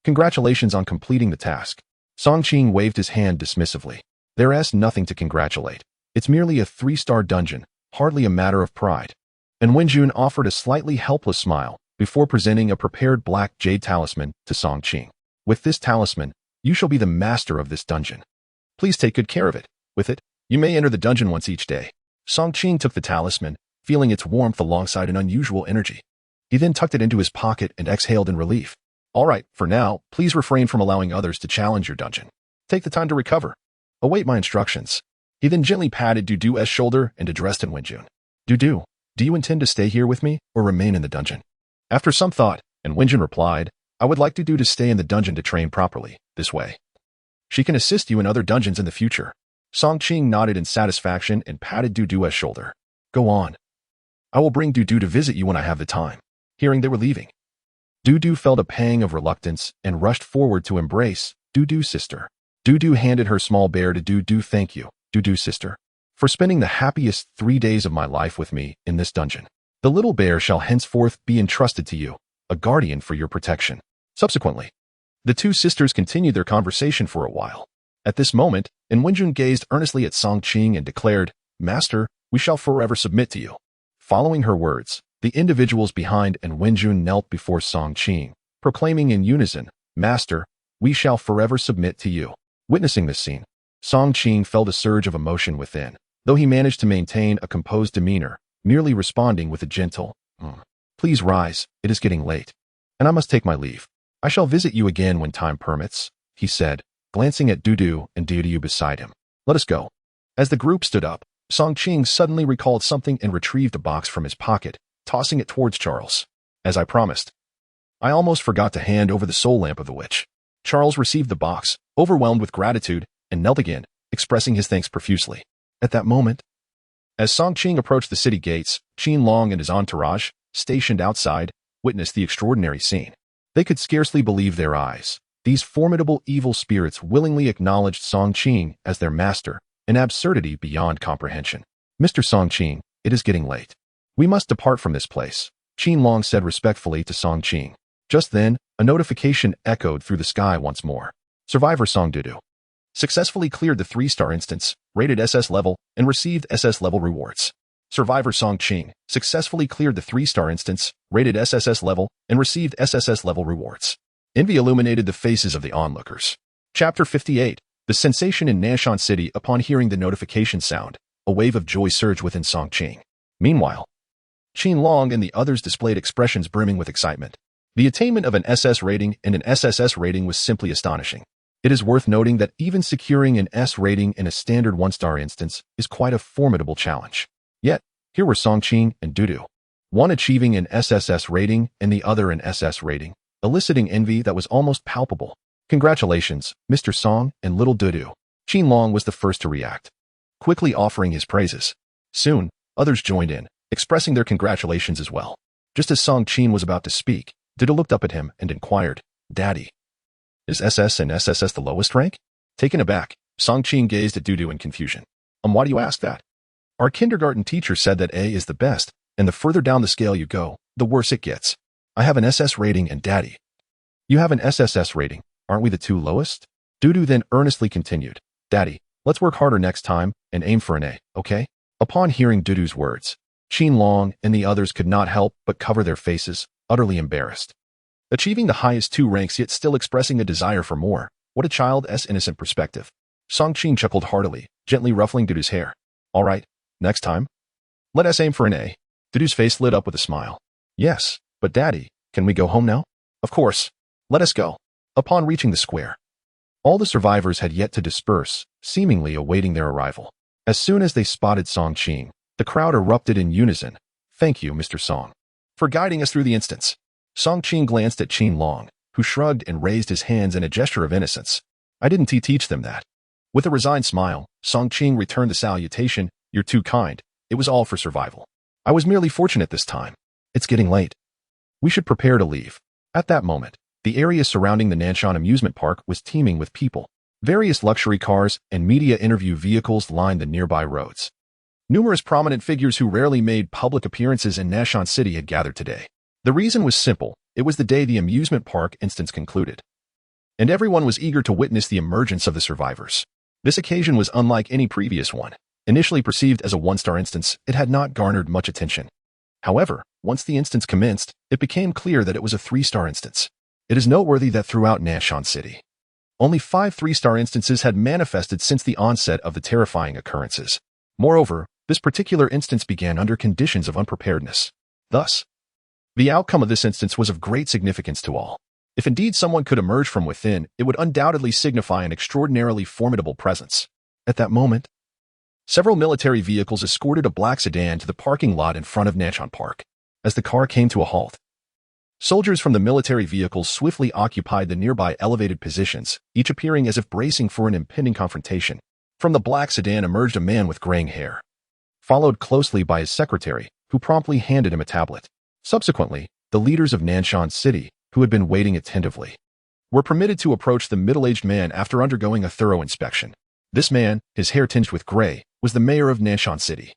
congratulations on completing the task. Song Qing waved his hand dismissively. There is nothing to congratulate. It's merely a 3-star dungeon, hardly a matter of pride. And Wenjun offered a slightly helpless smile before presenting a prepared black jade talisman to Song Qing. With this talisman, you shall be the master of this dungeon. Please take good care of it. With it, you may enter the dungeon once each day. Song Qing took the talisman, feeling its warmth alongside an unusual energy. He then tucked it into his pocket and exhaled in relief. All right, for now, please refrain from allowing others to challenge your dungeon. Take the time to recover. Await my instructions. He then gently patted Dudu's shoulder and addressed Wenjun. Dudu, do you intend to stay here with me or remain in the dungeon? After some thought, and Wenjun replied, I would like Dudu to stay in the dungeon to train properly, this way. She can assist you in other dungeons in the future. Song Qing nodded in satisfaction and patted Dudu's shoulder. Go on. I will bring Dudu to visit you when I have the time. Hearing they were leaving, Dudu felt a pang of reluctance and rushed forward to embrace Dudu's sister. Dudu handed her small bear to Dudu. Thank you, Dudu's sister, for spending the happiest 3 days of my life with me in this dungeon. The little bear shall henceforth be entrusted to you, a guardian for your protection. Subsequently, the two sisters continued their conversation for a while. At this moment, Wenjun gazed earnestly at Song Qing and declared, Master, we shall forever submit to you. Following her words, the individuals behind Wenjun knelt before Song Qing, proclaiming in unison, Master, we shall forever submit to you. Witnessing this scene, Song Qing felt a surge of emotion within, though he managed to maintain a composed demeanor, merely responding with a gentle, Please rise, it is getting late, and I must take my leave. I shall visit you again when time permits, he said, glancing at Dudu and Dudu beside him. Let us go. As the group stood up, Song Qing suddenly recalled something and retrieved a box from his pocket, tossing it towards Charles. As I promised, I almost forgot to hand over the soul lamp of the witch. Charles received the box, overwhelmed with gratitude, and knelt again, expressing his thanks profusely. At that moment, as Song Qing approached the city gates, Qin Long and his entourage, stationed outside, witnessed the extraordinary scene. They could scarcely believe their eyes. These formidable evil spirits willingly acknowledged Song Qing as their master, an absurdity beyond comprehension. Mr. Song Qing, it is getting late. We must depart from this place, Qin Long said respectfully to Song Qing. Just then, a notification echoed through the sky once more. Survivor Song Dudu successfully cleared the 3-star instance, rated SS level, and received SS level rewards. Survivor Song Qing successfully cleared the 3-star instance, rated SSS level, and received SSS level rewards. Envy illuminated the faces of the onlookers. Chapter 58. The sensation in Nashon City upon hearing the notification sound. A wave of joy surged within Song Qing. Meanwhile, Qin Long and the others displayed expressions brimming with excitement. The attainment of an SS rating and an SSS rating was simply astonishing. It is worth noting that even securing an S rating in a standard 1-star instance is quite a formidable challenge. Yet, here were Song Qing and Dudu, one achieving an SSS rating and the other an SS rating, eliciting envy that was almost palpable. Congratulations, Mr. Song and little Dudu. Qin was the first to react, quickly offering his praises. Soon, others joined in, expressing their congratulations as well. Just as Song Qing was about to speak, Dudu looked up at him and inquired, "Daddy, is SS and SSS the lowest rank?" Taken aback, Song Qing gazed at Dudu in confusion. Why do you ask that? Our kindergarten teacher said that A is the best, and the further down the scale you go, the worse it gets. I have an SS rating and Daddy, you have an SSS rating. Aren't we the two lowest? Dudu then earnestly continued, "Daddy, let's work harder next time and aim for an A, okay?" Upon hearing Dudu's words, Qin and the others could not help but cover their faces, utterly embarrassed. Achieving the highest two ranks yet still expressing a desire for more, what a child's innocent perspective. Song Qing chuckled heartily, gently ruffling Dudu's hair. "All right, next time, let us aim for an A." Dudu's face lit up with a smile. "Yes, but Daddy, can we go home now?" "Of course, let us go." Upon reaching the square, all the survivors had yet to disperse, seemingly awaiting their arrival. As soon as they spotted Song Qing, the crowd erupted in unison. "Thank you, Mr. Song, for guiding us through the instance." Song Qing glanced at Qin, who shrugged and raised his hands in a gesture of innocence. "I didn't teach them that." With a resigned smile, Song Qing returned the salutation. "You're too kind. It was all for survival. I was merely fortunate this time. It's getting late. We should prepare to leave." At that moment, the area surrounding the Nanshan amusement park was teeming with people. Various luxury cars and media interview vehicles lined the nearby roads. Numerous prominent figures who rarely made public appearances in Nanshan City had gathered today. The reason was simple. It was the day the amusement park instance concluded, and everyone was eager to witness the emergence of the survivors. This occasion was unlike any previous one. Initially perceived as a one-star instance, it had not garnered much attention. However, once the instance commenced, it became clear that it was a 3-star instance. It is noteworthy that throughout Nanshan City, only 5 3-star instances had manifested since the onset of the terrifying occurrences. Moreover, this particular instance began under conditions of unpreparedness. Thus, the outcome of this instance was of great significance to all. If indeed someone could emerge from within, it would undoubtedly signify an extraordinarily formidable presence. At that moment, several military vehicles escorted a black sedan to the parking lot in front of Nanshan Park. As the car came to a halt, soldiers from the military vehicles swiftly occupied the nearby elevated positions, each appearing as if bracing for an impending confrontation. From the black sedan emerged a man with graying hair, followed closely by his secretary, who promptly handed him a tablet. Subsequently, the leaders of Nanshan City, who had been waiting attentively, were permitted to approach the middle-aged man after undergoing a thorough inspection. This man, his hair tinged with gray, was the mayor of Nanshan City,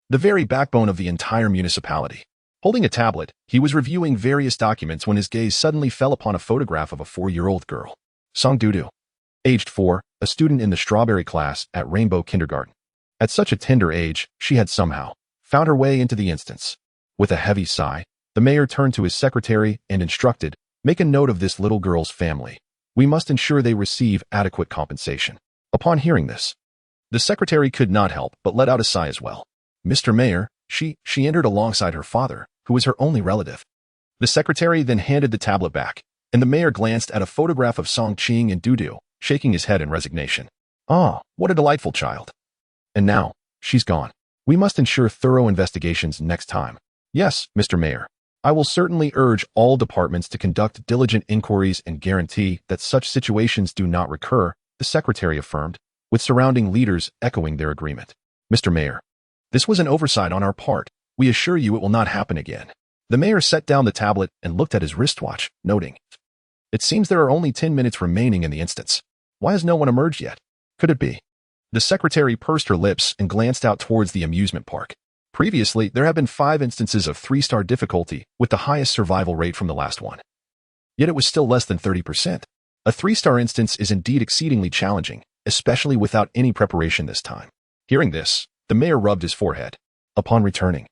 the very backbone of the entire municipality. Holding a tablet, he was reviewing various documents when his gaze suddenly fell upon a photograph of a 4-year-old girl. Song Dudu, aged 4, a student in the strawberry class at Rainbow Kindergarten. At such a tender age, she had somehow found her way into the instance. With a heavy sigh, the mayor turned to his secretary and instructed, "Make a note of this little girl's family. We must ensure they receive adequate compensation." Upon hearing this, the secretary could not help but let out a sigh as well. "Mr. Mayor, she entered alongside her father, who was her only relative." The secretary then handed the tablet back, and the mayor glanced at a photograph of Song Qing and Dudu, shaking his head in resignation. "Ah, what a delightful child. And now, she's gone. We must ensure thorough investigations next time." "Yes, Mr. Mayor. I will certainly urge all departments to conduct diligent inquiries and guarantee that such situations do not recur," the secretary affirmed, with surrounding leaders echoing their agreement. "Mr. Mayor, this was an oversight on our part. We assure you it will not happen again." The mayor set down the tablet and looked at his wristwatch, noting, "It seems there are only 10 minutes remaining in the instance. Why has no one emerged yet? Could it be?" The secretary pursed her lips and glanced out towards the amusement park. Previously, there have been 5 instances of 3-star difficulty, with the highest survival rate from the last one. Yet it was still less than 30%. A 3-star instance is indeed exceedingly challenging, especially without any preparation this time. Hearing this, the mayor rubbed his forehead. Upon returning,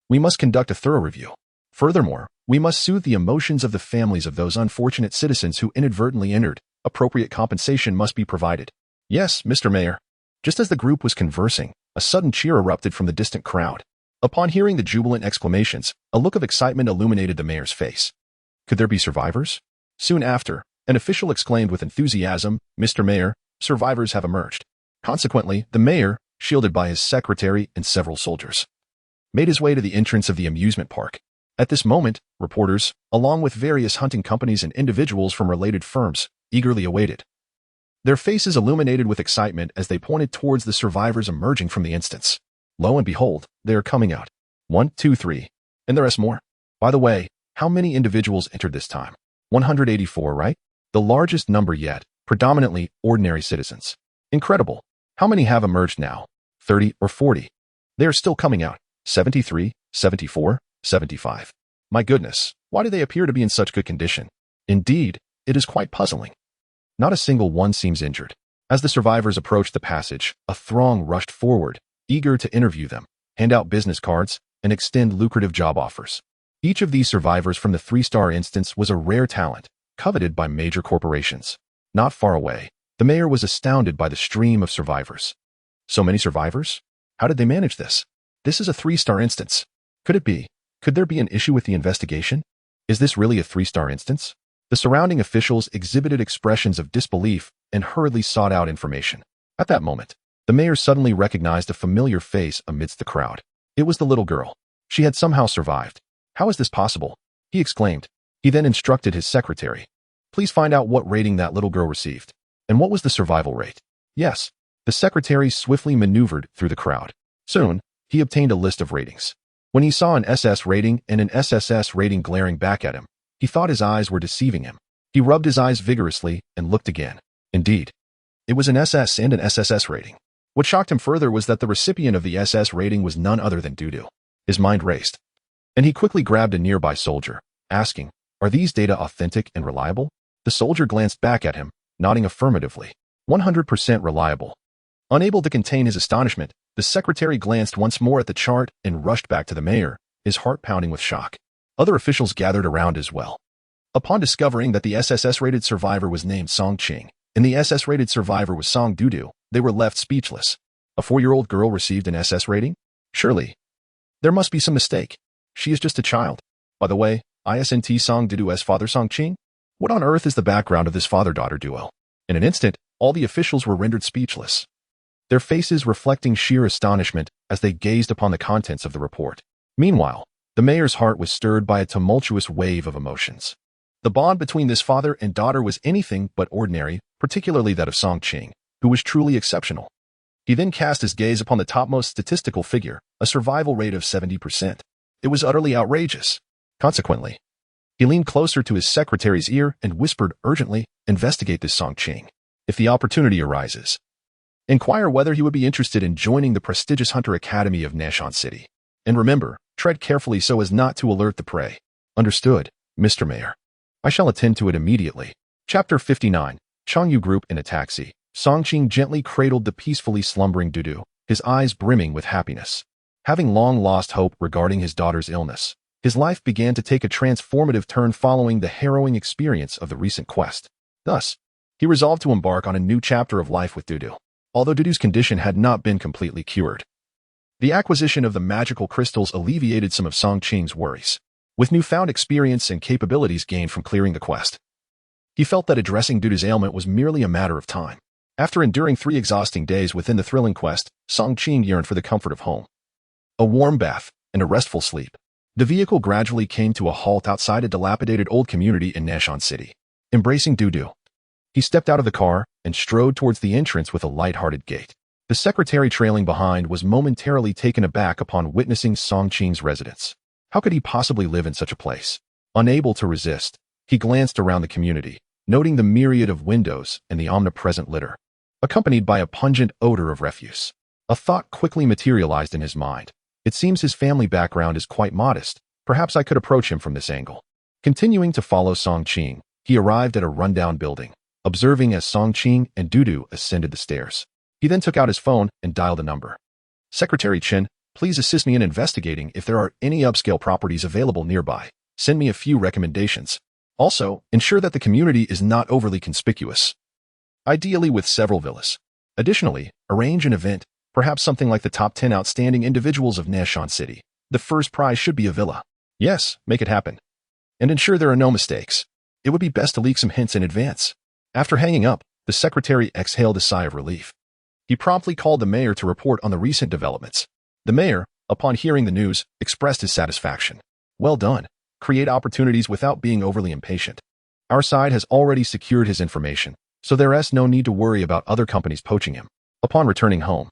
"We must conduct a thorough review. Furthermore, we must soothe the emotions of the families of those unfortunate citizens who inadvertently entered. Appropriate compensation must be provided." "Yes, Mr. Mayor." Just as the group was conversing, a sudden cheer erupted from the distant crowd. Upon hearing the jubilant exclamations, a look of excitement illuminated the mayor's face. Could there be survivors? Soon after, an official exclaimed with enthusiasm, "Mr. Mayor, survivors have emerged." Consequently, the mayor, shielded by his secretary and several soldiers, made his way to the entrance of the amusement park. At this moment, reporters, along with various hunting companies and individuals from related firms, eagerly awaited. Their faces illuminated with excitement as they pointed towards the survivors emerging from the instance. Lo and behold, they are coming out. 1, 2, 3. And the rest more. By the way, how many individuals entered this time? 184, right? The largest number yet, predominantly ordinary citizens. Incredible. How many have emerged now? 30 or 40. They are still coming out. 73, 74, 75. My goodness, why do they appear to be in such good condition? Indeed, it is quite puzzling. Not a single one seems injured. As the survivors approached the passage, a throng rushed forward, eager to interview them, hand out business cards, and extend lucrative job offers. Each of these survivors from the 3-star instance was a rare talent, coveted by major corporations. Not far away, the mayor was astounded by the stream of survivors. So many survivors? How did they manage this? This is a 3-star instance. Could it be? Could there be an issue with the investigation? Is this really a 3-star instance? The surrounding officials exhibited expressions of disbelief and hurriedly sought out information. At that moment, the mayor suddenly recognized a familiar face amidst the crowd. It was the little girl. She had somehow survived. How is this possible? He exclaimed. He then instructed his secretary. Please find out what rating that little girl received. And what was the survival rate? Yes. The secretary swiftly maneuvered through the crowd. Soon, he obtained a list of ratings. When he saw an SS rating and an SSS rating glaring back at him, he thought his eyes were deceiving him. He rubbed his eyes vigorously and looked again. Indeed, it was an SS and an SSS rating. What shocked him further was that the recipient of the SS rating was none other than Dudu. His mind raced, and he quickly grabbed a nearby soldier, asking, "Are these data authentic and reliable?" The soldier glanced back at him, nodding affirmatively. 100% reliable. Unable to contain his astonishment, the secretary glanced once more at the chart and rushed back to the mayor, his heart pounding with shock. Other officials gathered around as well. Upon discovering that the SSS-rated survivor was named Song Qing and the SS-rated survivor was Song Dudu, they were left speechless. A 4-year-old girl received an SS rating? Surely. There must be some mistake. She is just a child. By the way, ISNT Song Dudu's father Song Qing? What on earth is the background of this father-daughter duo? In an instant, all the officials were rendered speechless, their faces reflecting sheer astonishment as they gazed upon the contents of the report. Meanwhile, the mayor's heart was stirred by a tumultuous wave of emotions. The bond between this father and daughter was anything but ordinary, particularly that of Song Qing, who was truly exceptional. He then cast his gaze upon the topmost statistical figure, a survival rate of 70%. It was utterly outrageous. Consequently, he leaned closer to his secretary's ear and whispered urgently, "Investigate this Song Qing. If the opportunity arises, inquire whether he would be interested in joining the prestigious Hunter Academy of Nashon City. And remember, tread carefully so as not to alert the prey." Understood, Mr. Mayor. I shall attend to it immediately. Chapter 59. Changyu Group in a taxi. Song Qing gently cradled the peacefully slumbering Dudu, his eyes brimming with happiness. Having long lost hope regarding his daughter's illness, his life began to take a transformative turn following the harrowing experience of the recent quest. Thus, he resolved to embark on a new chapter of life with Dudu. Although Dudu's condition had not been completely cured, the acquisition of the magical crystals alleviated some of Song Qing's worries. With newfound experience and capabilities gained from clearing the quest, he felt that addressing Dudu's ailment was merely a matter of time. After enduring 3 exhausting days within the thrilling quest, Song Qing yearned for the comfort of home, a warm bath, and a restful sleep. The vehicle gradually came to a halt outside a dilapidated old community in Nashon City. Embracing Dudu, he stepped out of the car and strode towards the entrance with a light-hearted gait. The secretary trailing behind was momentarily taken aback upon witnessing Song Qing's residence. How could he possibly live in such a place? Unable to resist, he glanced around the community, noting the myriad of windows and the omnipresent litter, accompanied by a pungent odor of refuse. A thought quickly materialized in his mind. It seems his family background is quite modest. Perhaps I could approach him from this angle. Continuing to follow Song Qing, he arrived at a rundown building, observing as Song Qing and Dudu ascended the stairs. He then took out his phone and dialed a number. "Secretary Chen, please assist me in investigating if there are any upscale properties available nearby. Send me a few recommendations. Also, ensure that the community is not overly conspicuous, ideally with several villas. Additionally, arrange an event, perhaps something like the top 10 outstanding individuals of Nashon City. The first prize should be a villa." "Yes, make it happen. And ensure there are no mistakes. It would be best to leak some hints in advance." After hanging up, the secretary exhaled a sigh of relief. He promptly called the mayor to report on the recent developments. The mayor, upon hearing the news, expressed his satisfaction. Well done. Create opportunities without being overly impatient. Our side has already secured his information, so there is no need to worry about other companies poaching him. Upon returning home,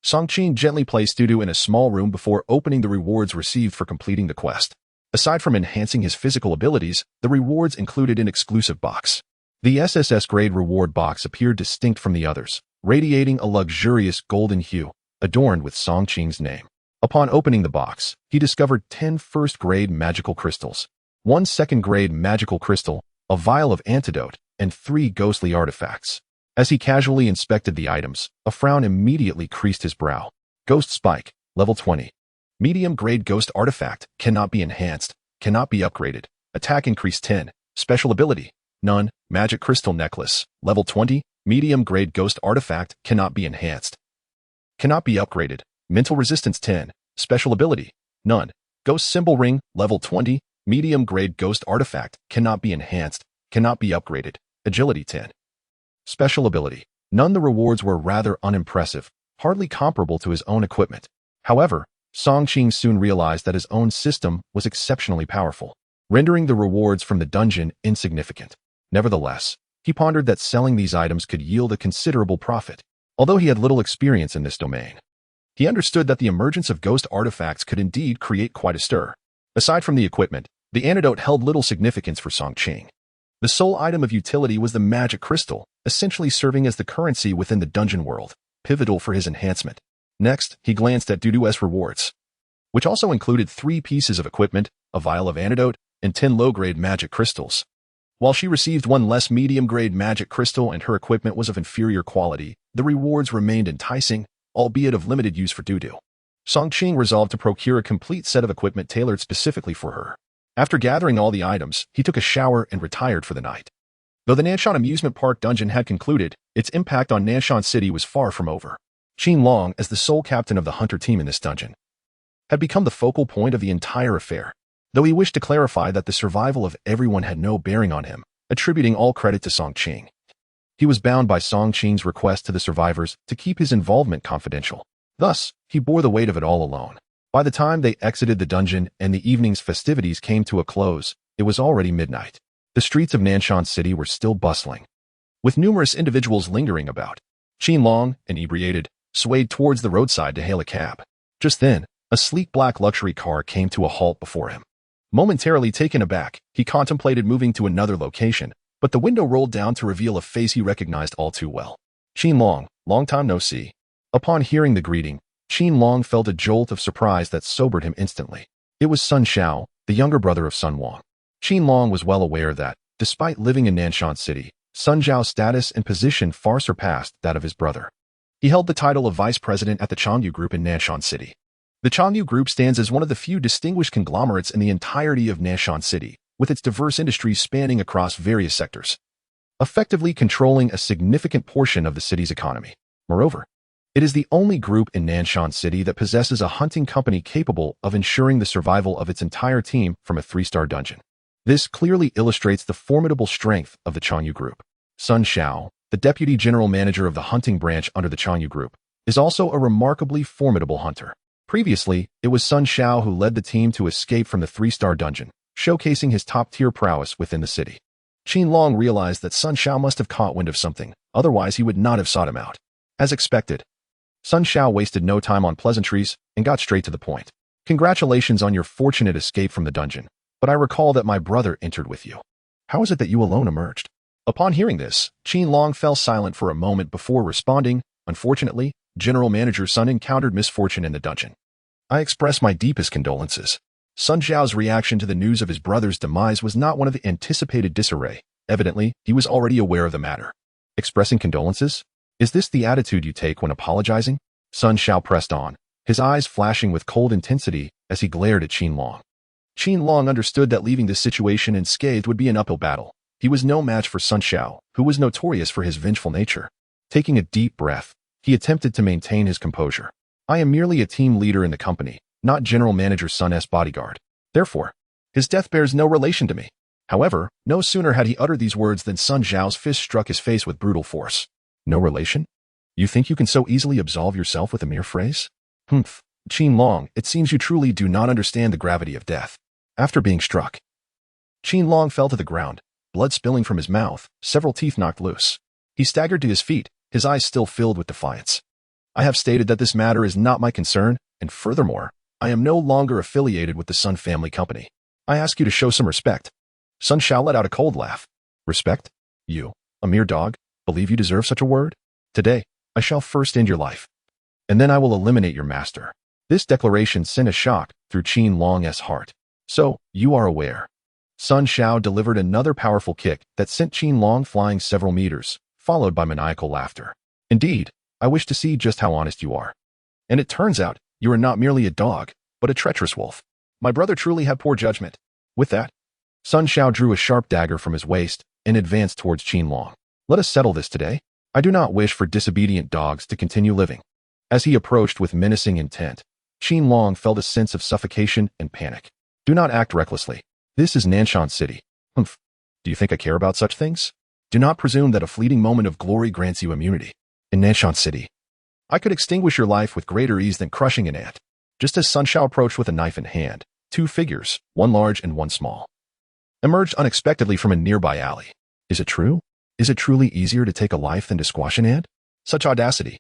Song Qing gently placed Dudu in a small room before opening the rewards received for completing the quest. Aside from enhancing his physical abilities, the rewards included an exclusive box. The SSS grade reward box appeared distinct from the others, radiating a luxurious golden hue, adorned with Song Qing's name. Upon opening the box, he discovered 10 first-grade magical crystals, 1 second-grade magical crystal, a vial of antidote, and 3 ghostly artifacts. As he casually inspected the items, a frown immediately creased his brow. Ghost Spike, level 20. Medium-grade ghost artifact, cannot be enhanced, cannot be upgraded. Attack increase 10. Special ability, none. Magic crystal necklace, level 20. Medium-grade ghost artifact, cannot be enhanced, cannot be upgraded. Mental resistance 10. Special ability, none. Ghost symbol ring, level 20. Medium-grade ghost artifact, cannot be enhanced, cannot be upgraded. Agility 10. Special ability, none. The rewards were rather unimpressive, hardly comparable to his own equipment. However, Song Qing soon realized that his own system was exceptionally powerful, rendering the rewards from the dungeon insignificant. Nevertheless, he pondered that selling these items could yield a considerable profit. Although he had little experience in this domain, he understood that the emergence of ghost artifacts could indeed create quite a stir. Aside from the equipment, the antidote held little significance for Song Qing. The sole item of utility was the magic crystal, essentially serving as the currency within the dungeon world, pivotal for his enhancement. Next, he glanced at Dudu's rewards, which also included 3 pieces of equipment, a vial of antidote, and 10 low-grade magic crystals. While she received 1 less medium-grade magic crystal and her equipment was of inferior quality, the rewards remained enticing, albeit of limited use for Dudu. Song Qing resolved to procure a complete set of equipment tailored specifically for her. After gathering all the items, he took a shower and retired for the night. Though the Nanshan Amusement Park dungeon had concluded, its impact on Nanshan City was far from over. Qin Long, as the sole captain of the hunter team in this dungeon, had become the focal point of the entire affair, though he wished to clarify that the survival of everyone had no bearing on him, attributing all credit to Song Qing. He was bound by Song Qing's request to the survivors to keep his involvement confidential. Thus, he bore the weight of it all alone. By the time they exited the dungeon and the evening's festivities came to a close, it was already midnight. The streets of Nanshan City were still bustling, with numerous individuals lingering about. Qin Long, inebriated, swayed towards the roadside to hail a cab. Just then, a sleek black luxury car came to a halt before him. Momentarily taken aback, he contemplated moving to another location, but the window rolled down to reveal a face he recognized all too well. Qin Long, long time no see. Upon hearing the greeting, Qin Long felt a jolt of surprise that sobered him instantly. It was Sun Xiao, the younger brother of Sun Wang. Qin Long was well aware that, despite living in Nanshan City, Sun Xiao's status and position far surpassed that of his brother. He held the title of vice president at the Changyu Group in Nanshan City. The Changyu Group stands as one of the few distinguished conglomerates in the entirety of Nanshan City, with its diverse industries spanning across various sectors, effectively controlling a significant portion of the city's economy. Moreover, it is the only group in Nanshan City that possesses a hunting company capable of ensuring the survival of its entire team from a 3-star dungeon. This clearly illustrates the formidable strength of the Changyu Group. Sun Xiao, the deputy general manager of the hunting branch under the Changyu Group, is also a remarkably formidable hunter. Previously, it was Sun Xiao who led the team to escape from the 3-star dungeon, showcasing his top-tier prowess within the city. Qin Long realized that Sun Xiao must have caught wind of something, otherwise he would not have sought him out. As expected, Sun Xiao wasted no time on pleasantries and got straight to the point. Congratulations on your fortunate escape from the dungeon, but I recall that my brother entered with you. How is it that you alone emerged? Upon hearing this, Qin Long fell silent for a moment before responding. Unfortunately, General Manager Sun encountered misfortune in the dungeon. I express my deepest condolences. Sun Xiao's reaction to the news of his brother's demise was not one of the anticipated disarray. Evidently, he was already aware of the matter. Expressing condolences? Is this the attitude you take when apologizing? Sun Xiao pressed on, his eyes flashing with cold intensity as he glared at Qin Long. Qin Long understood that leaving this situation unscathed would be an uphill battle. He was no match for Sun Xiao, who was notorious for his vengeful nature. Taking a deep breath, he attempted to maintain his composure. I am merely a team leader in the company, not General Manager Sun's bodyguard. Therefore, his death bears no relation to me. However, no sooner had he uttered these words than Sun Xiao's fist struck his face with brutal force. No relation? You think you can so easily absolve yourself with a mere phrase? Humph. Qin Long, it seems you truly do not understand the gravity of death. After being struck, Qin Long fell to the ground, blood spilling from his mouth, several teeth knocked loose. He staggered to his feet, his eyes still filled with defiance. I have stated that this matter is not my concern, and furthermore, I am no longer affiliated with the Sun family company. I ask you to show some respect. Sun Shao let out a cold laugh. Respect? You, a mere dog, believe you deserve such a word? Today, I shall first end your life, and then I will eliminate your master. This declaration sent a shock through Qin Long's heart. So, you are aware. Sun Shao delivered another powerful kick that sent Qin Long flying several meters, followed by maniacal laughter. Indeed, I wish to see just how honest you are. And it turns out, you are not merely a dog, but a treacherous wolf. My brother truly had poor judgment. With that, Sun Shao drew a sharp dagger from his waist and advanced towards Qin Long. Let us settle this today. I do not wish for disobedient dogs to continue living. As he approached with menacing intent, Qin Long felt a sense of suffocation and panic. Do not act recklessly. This is Nanshan City. Humph. Do you think I care about such things? Do not presume that a fleeting moment of glory grants you immunity. In Nanshan City, I could extinguish your life with greater ease than crushing an ant. Just as Sun Shao approached with a knife in hand, two figures, one large and one small, emerged unexpectedly from a nearby alley. Is it true? Is it truly easier to take a life than to squash an ant? Such audacity.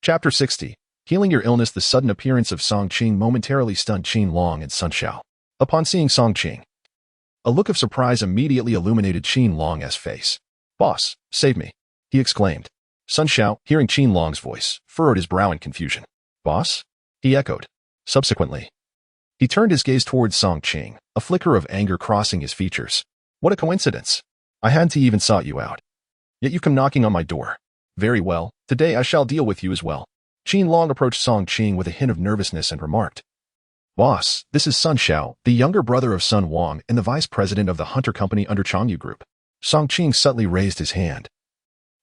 Chapter 60. Healing your illness. The sudden appearance of Song Qing momentarily stunned Qin Long and Sun Shao. Upon seeing Song Qing, a look of surprise immediately illuminated Qin Long's face. Boss, save me, he exclaimed. Sun Shao, hearing Qin Long's voice, furrowed his brow in confusion. Boss? He echoed. Subsequently, he turned his gaze towards Song Qing, a flicker of anger crossing his features. What a coincidence. I hadn't even sought you out. Yet you come knocking on my door. Very well, today I shall deal with you as well. Qin Long approached Song Qing with a hint of nervousness and remarked. Boss, this is Sun Shao, the younger brother of Sun Wang and the vice president of the Hunter Company under Changyu Group. Song Qing subtly raised his hand,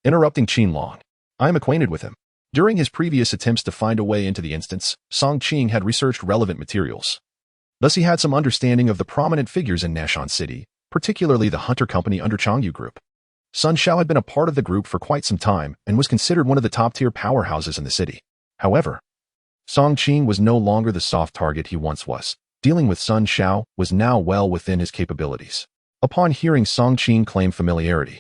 interrupting Qin Long. I am acquainted with him. During his previous attempts to find a way into the instance, Song Qing had researched relevant materials. Thus he had some understanding of the prominent figures in Nanshan City, particularly the Hunter Company under Changyu Group. Sun Shao had been a part of the group for quite some time and was considered one of the top-tier powerhouses in the city. However, Song Qing was no longer the soft target he once was. Dealing with Sun Shao was now well within his capabilities. Upon hearing Song Qing claim familiarity,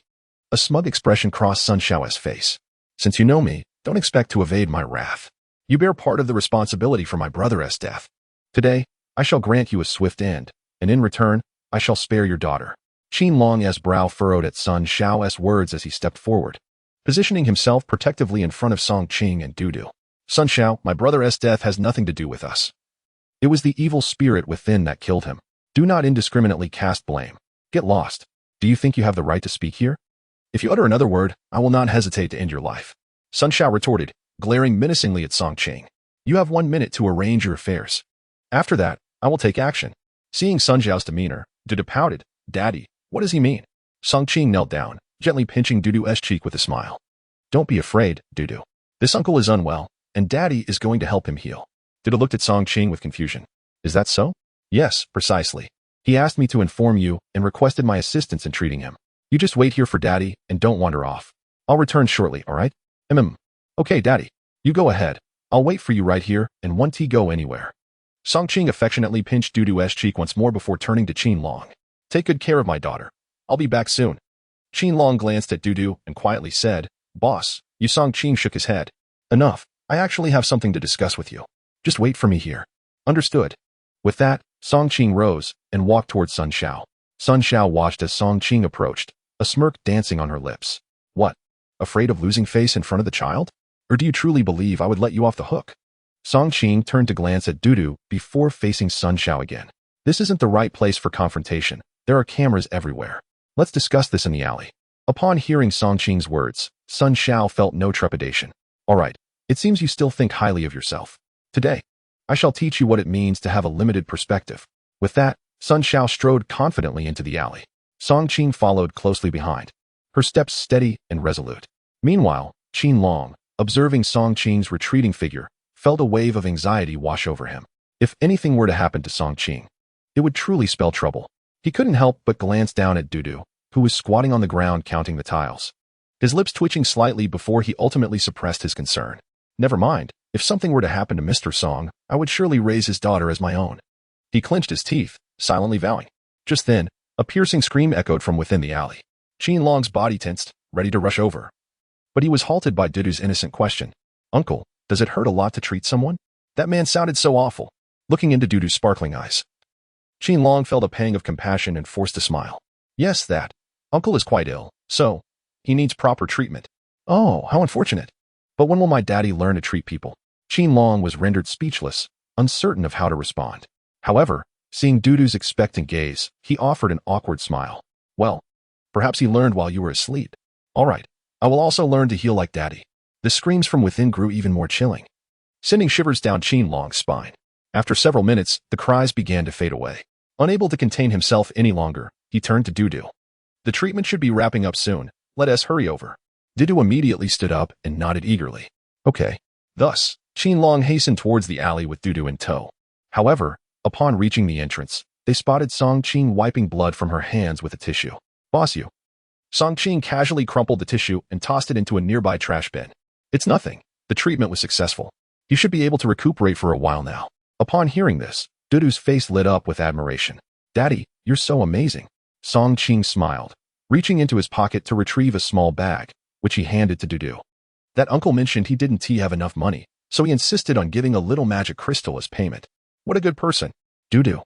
a smug expression crossed Sun Shao's face. Since you know me, don't expect to evade my wrath. You bear part of the responsibility for my brother's death. Today, I shall grant you a swift end, and in return, I shall spare your daughter. Qin Long's brow furrowed at Sun Shao's words as he stepped forward, positioning himself protectively in front of Song Qing and Dudu. Sun Shao, my brother's death has nothing to do with us. It was the evil spirit within that killed him. Do not indiscriminately cast blame. Get lost. Do you think you have the right to speak here? If you utter another word, I will not hesitate to end your life. Sun Shao retorted, glaring menacingly at Song Qing. You have 1 minute to arrange your affairs. After that, I will take action. Seeing Sun Shao's demeanor, Dudu pouted. Daddy, what does he mean? Song Qing knelt down, gently pinching Dudu's cheek with a smile. Don't be afraid, Dudu. This uncle is unwell, and Daddy is going to help him heal. Dudu looked at Song Qing with confusion. Is that so? Yes, precisely. He asked me to inform you and requested my assistance in treating him. You just wait here for Daddy and don't wander off. I'll return shortly, all right? Okay, Daddy. You go ahead. I'll wait for you right here and won't go anywhere. Song Qing affectionately pinched Dudu's cheek once more before turning to Qin Long. Take good care of my daughter. I'll be back soon. Qin Long glanced at Dudu and quietly said, Boss, you. Song Qing shook his head. Enough. I actually have something to discuss with you. Just wait for me here. Understood. With that, Song Qing rose and walked towards Sun Shao. Sun Shao watched as Song Qing approached, a smirk dancing on her lips. What? Afraid of losing face in front of the child? Or do you truly believe I would let you off the hook? Song Qing turned to glance at Dudu before facing Sun Shao again. This isn't the right place for confrontation. There are cameras everywhere. Let's discuss this in the alley. Upon hearing Song Qing's words, Sun Shao felt no trepidation. All right, it seems you still think highly of yourself. Today, I shall teach you what it means to have a limited perspective. With that, Sun Shao strode confidently into the alley. Song Qing followed closely behind, her steps steady and resolute. Meanwhile, Qin Long, observing Song Qing's retreating figure, felt a wave of anxiety wash over him. If anything were to happen to Song Qing, it would truly spell trouble. He couldn't help but glance down at Dudu, who was squatting on the ground counting the tiles, his lips twitching slightly before he ultimately suppressed his concern. Never mind, If something were to happen to Mr. Song, I would surely raise his daughter as my own. He clenched his teeth, silently vowing. Just then, a piercing scream echoed from within the alley. Qin Long's body tensed, ready to rush over. But he was halted by Dudu's innocent question. Uncle, does it hurt a lot to treat someone? That man sounded so awful. Looking into Dudu's sparkling eyes, Qin Long felt a pang of compassion and forced a smile. Yes, that. Uncle is quite ill, so he needs proper treatment. Oh, how unfortunate. But when will my daddy learn to treat people? Qin Long was rendered speechless, uncertain of how to respond. However, seeing Dudu's expectant gaze, he offered an awkward smile. Well, perhaps he learned while you were asleep. All right, I will also learn to heal like daddy. The screams from within grew even more chilling, sending shivers down Qin Long's spine. After several minutes, the cries began to fade away. Unable to contain himself any longer, he turned to Dudu. The treatment should be wrapping up soon. Let us hurry over. Dudu immediately stood up and nodded eagerly. Okay. Thus, Qin Long hastened towards the alley with Dudu in tow. However, upon reaching the entrance, they spotted Song Qing wiping blood from her hands with a tissue. Boss, you. Song Qing casually crumpled the tissue and tossed it into a nearby trash bin. It's nothing. The treatment was successful. You should be able to recuperate for a while now. Upon hearing this, Dudu's face lit up with admiration. Daddy, you're so amazing. Song Qing smiled, reaching into his pocket to retrieve a small bag, which he handed to Dudu. That uncle mentioned he didn't have enough money, so he insisted on giving a little magic crystal as payment. What a good person. Dudu.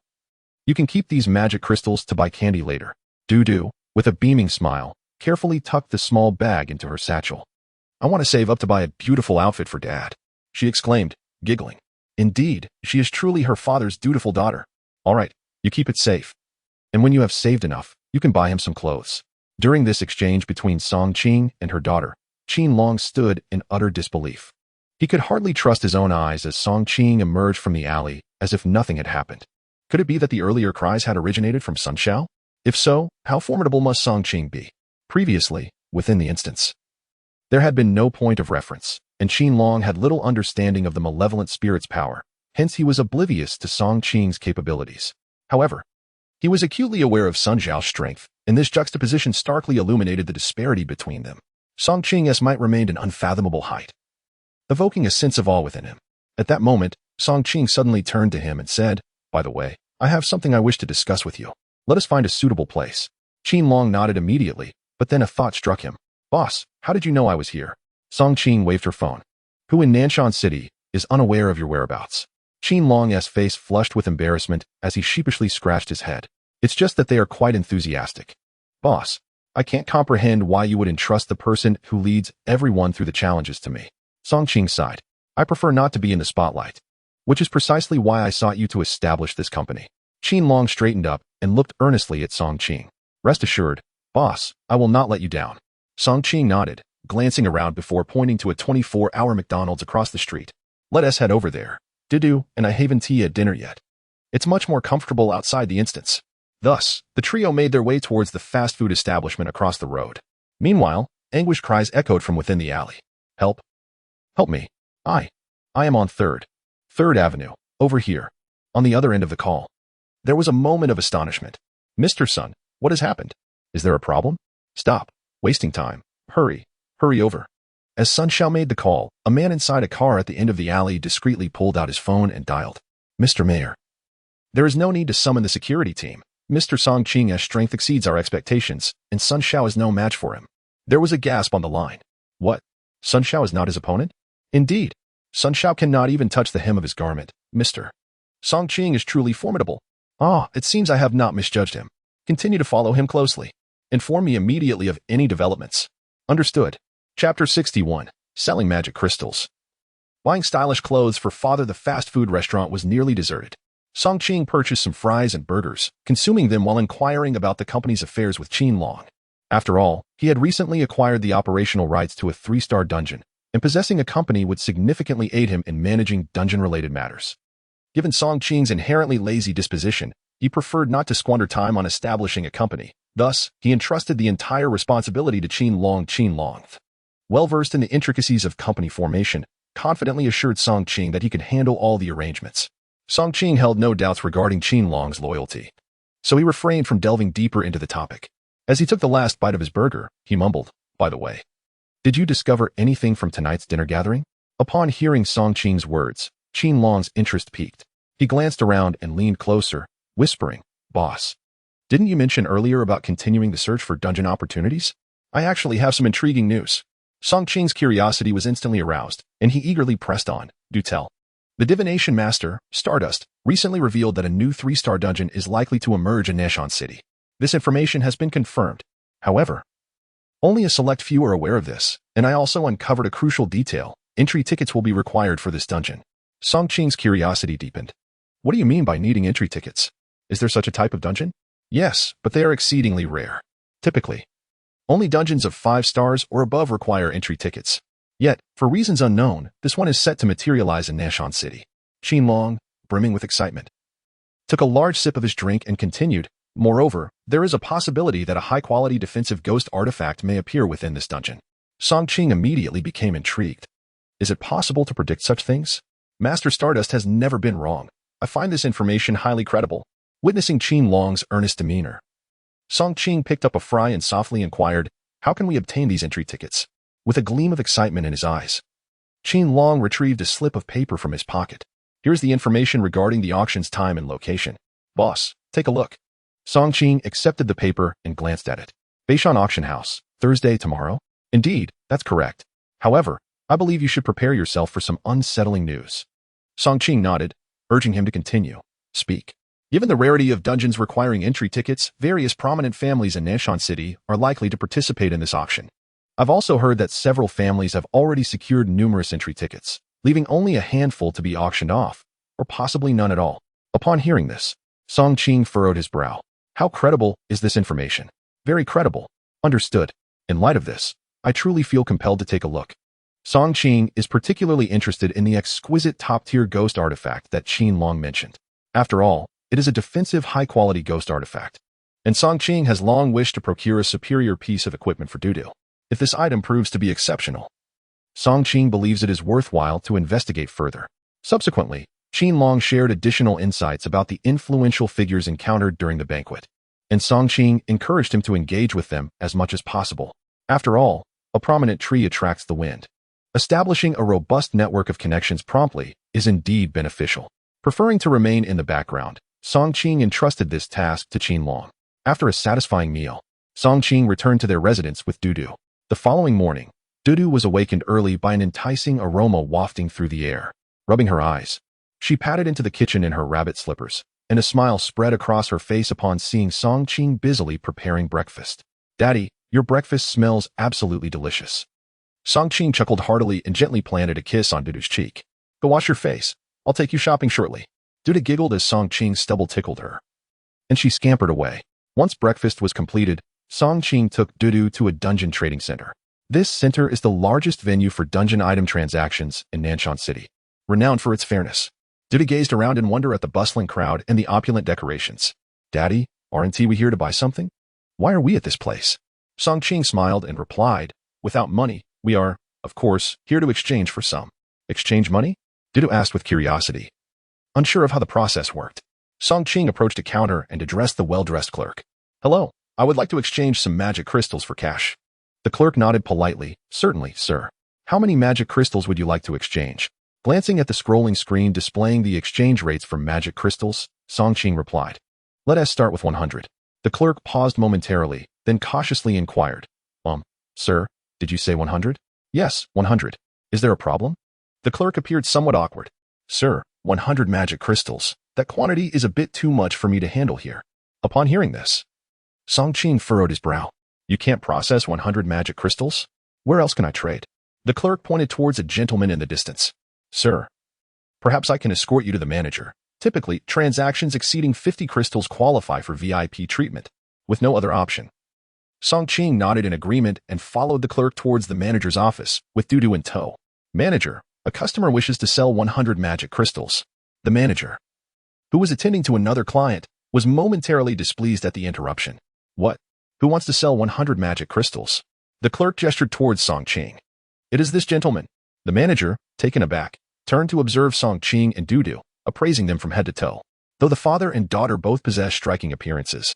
You can keep these magic crystals to buy candy later. Dudu, with a beaming smile, carefully tucked the small bag into her satchel. I want to save up to buy a beautiful outfit for Dad, she exclaimed, giggling. Indeed, she is truly her father's dutiful daughter. All right, you keep it safe. And when you have saved enough, you can buy him some clothes. During this exchange between Song Qing and her daughter, Qin Long stood in utter disbelief. He could hardly trust his own eyes as Song Qing emerged from the alley as if nothing had happened. Could it be that the earlier cries had originated from Sun Xiao? If so, how formidable must Song Qing be? Previously, within the instance, there had been no point of reference, and Qin Long had little understanding of the malevolent spirit's power, hence he was oblivious to Song Qing's capabilities. However, he was acutely aware of Sun Xiao's strength, and this juxtaposition starkly illuminated the disparity between them. Song Qing's might remained an unfathomable height, evoking a sense of awe within him. At that moment, Song Qing suddenly turned to him and said, By the way, I have something I wish to discuss with you. Let us find a suitable place. Qin Long nodded immediately, but then a thought struck him. Boss, how did you know I was here? Song Qing waved her phone. Who in Nanshan City is unaware of your whereabouts? Qin Long's face flushed with embarrassment as he sheepishly scratched his head. It's just that they are quite enthusiastic. Boss, I can't comprehend why you would entrust the person who leads everyone through the challenges to me. Song Qing sighed. I prefer not to be in the spotlight, which is precisely why I sought you to establish this company. Qin Long straightened up and looked earnestly at Song Qing. Rest assured, boss, I will not let you down. Song Qing nodded, glancing around before pointing to a 24-hour McDonald's across the street. Let us head over there. Dudu and I haven't tea at dinner yet. It's much more comfortable outside the instance. Thus, the trio made their way towards the fast food establishment across the road. Meanwhile, anguished cries echoed from within the alley. Help. Help me. I am on 3rd Avenue, over here, on the other end of the call. There was a moment of astonishment. Mr. Sun, what has happened? Is there a problem? Stop. Wasting time. Hurry over. As Sun Xiao made the call, a man inside a car at the end of the alley discreetly pulled out his phone and dialed. Mr. Mayor. There is no need to summon the security team. Mr. Song Qing's strength exceeds our expectations, and Sun Xiao is no match for him. There was a gasp on the line. What? Sun Xiao is not his opponent? Indeed. Sun Xiao cannot even touch the hem of his garment. Mr. Song Qing is truly formidable. It seems I have not misjudged him. Continue to follow him closely. Inform me immediately of any developments. Understood. Chapter 61. Selling Magic Crystals. Buying stylish clothes for father, the fast food restaurant was nearly deserted. Song Qing purchased some fries and burgers, consuming them while inquiring about the company's affairs with Qin Long. After all, he had recently acquired the operational rights to a 3-star dungeon, and possessing a company would significantly aid him in managing dungeon-related matters. Given Song Qing's inherently lazy disposition, he preferred not to squander time on establishing a company. Thus, he entrusted the entire responsibility to Qin Long. Well-versed in the intricacies of company formation, confidently assured Song Qing that he could handle all the arrangements. Song Qing held no doubts regarding Qin Long's loyalty, so he refrained from delving deeper into the topic. As he took the last bite of his burger, he mumbled, By the way, did you discover anything from tonight's dinner gathering? Upon hearing Song Qing's words, Qin Long's interest peaked. He glanced around and leaned closer, whispering, "Boss, didn't you mention earlier about continuing the search for dungeon opportunities? I actually have some intriguing news." Song Qing's curiosity was instantly aroused, and he eagerly pressed on. "Do tell." The divination master, Stardust, recently revealed that a new 3-star dungeon is likely to emerge in Nashon City. This information has been confirmed. However, only a select few are aware of this, and I also uncovered a crucial detail. Entry tickets will be required for this dungeon. Song Qing's curiosity deepened. "What do you mean by needing entry tickets? Is there such a type of dungeon?" "Yes, but they are exceedingly rare. Typically, only dungeons of 5 stars or above require entry tickets. Yet, for reasons unknown, this one is set to materialize in Nashon City." Qin Long, brimming with excitement, took a large sip of his drink and continued, "Moreover, there is a possibility that a high-quality defensive ghost artifact may appear within this dungeon." Song Qing immediately became intrigued. Is it possible to predict such things? Master Stardust has never been wrong. I find this information highly credible. Witnessing Qin Long's earnest demeanor, Song Qing picked up a fry and softly inquired, "How can we obtain these entry tickets?" With a gleam of excitement in his eyes, Qin Long retrieved a slip of paper from his pocket. "Here's the information regarding the auction's time and location. Boss, take a look." Song Qing accepted the paper and glanced at it. "Beishan Auction House, Thursday tomorrow?" "Indeed, that's correct. However, I believe you should prepare yourself for some unsettling news." Song Qing nodded, urging him to continue. "Speak." "Given the rarity of dungeons requiring entry tickets, various prominent families in Nashon City are likely to participate in this auction. I've also heard that several families have already secured numerous entry tickets, leaving only a handful to be auctioned off, or possibly none at all." Upon hearing this, Song Qing furrowed his brow. "How credible is this information?" "Very credible." "Understood. In light of this, I truly feel compelled to take a look." Song Qing is particularly interested in the exquisite top-tier ghost artifact that Qin Long mentioned. After all, it is a defensive, high-quality ghost artifact, and Song Qing has long wished to procure a superior piece of equipment for Dudu. If this item proves to be exceptional, Song Qing believes it is worthwhile to investigate further. Subsequently, Qin Long shared additional insights about the influential figures encountered during the banquet, and Song Qing encouraged him to engage with them as much as possible. After all, a prominent tree attracts the wind. Establishing a robust network of connections promptly is indeed beneficial. Preferring to remain in the background, Song Qing entrusted this task to Qin Long. After a satisfying meal, Song Qing returned to their residence with Dudu. The following morning, Dudu was awakened early by an enticing aroma wafting through the air. Rubbing her eyes, she padded into the kitchen in her rabbit slippers, and a smile spread across her face upon seeing Song Qing busily preparing breakfast. "Daddy, your breakfast smells absolutely delicious." Song Qing chuckled heartily and gently planted a kiss on Dudu's cheek. "Go wash your face. I'll take you shopping shortly." Dudu giggled as Song Qing's stubble tickled her, and she scampered away. Once breakfast was completed, Song Qing took Dudu to a dungeon trading center. This center is the largest venue for dungeon item transactions in Nashon City, renowned for its fairness. Dudu gazed around in wonder at the bustling crowd and the opulent decorations. "Daddy, aren't we here to buy something? Why are we at this place?" Song Qing smiled and replied, "Without money, we are, of course, here to exchange for some." "Exchange money?" Dudu asked with curiosity, unsure of how the process worked. Song Qing approached a counter and addressed the well-dressed clerk. "Hello, I would like to exchange some magic crystals for cash." The clerk nodded politely. "Certainly, sir. How many magic crystals would you like to exchange?" Glancing at the scrolling screen displaying the exchange rates for magic crystals, Song Qing replied, "Let us start with 100. The clerk paused momentarily, then cautiously inquired, Sir, did you say 100? "Yes, 100. Is there a problem?" The clerk appeared somewhat awkward. "Sir, 100 magic crystals. That quantity is a bit too much for me to handle here." Upon hearing this, Song Qing furrowed his brow. "You can't process 100 magic crystals? Where else can I trade?" The clerk pointed towards a gentleman in the distance. "Sir, perhaps I can escort you to the manager. Typically, transactions exceeding 50 crystals qualify for VIP treatment, with no other option." Song Qing nodded in agreement and followed the clerk towards the manager's office, with Dudu in tow. "Manager, a customer wishes to sell 100 magic crystals." The manager, who was attending to another client, was momentarily displeased at the interruption. "What? Who wants to sell 100 magic crystals?" The clerk gestured towards Song Qing. "It is this gentleman." The manager, taken aback, turned to observe Song Qing and Dudu, appraising them from head to toe. Though the father and daughter both possess striking appearances,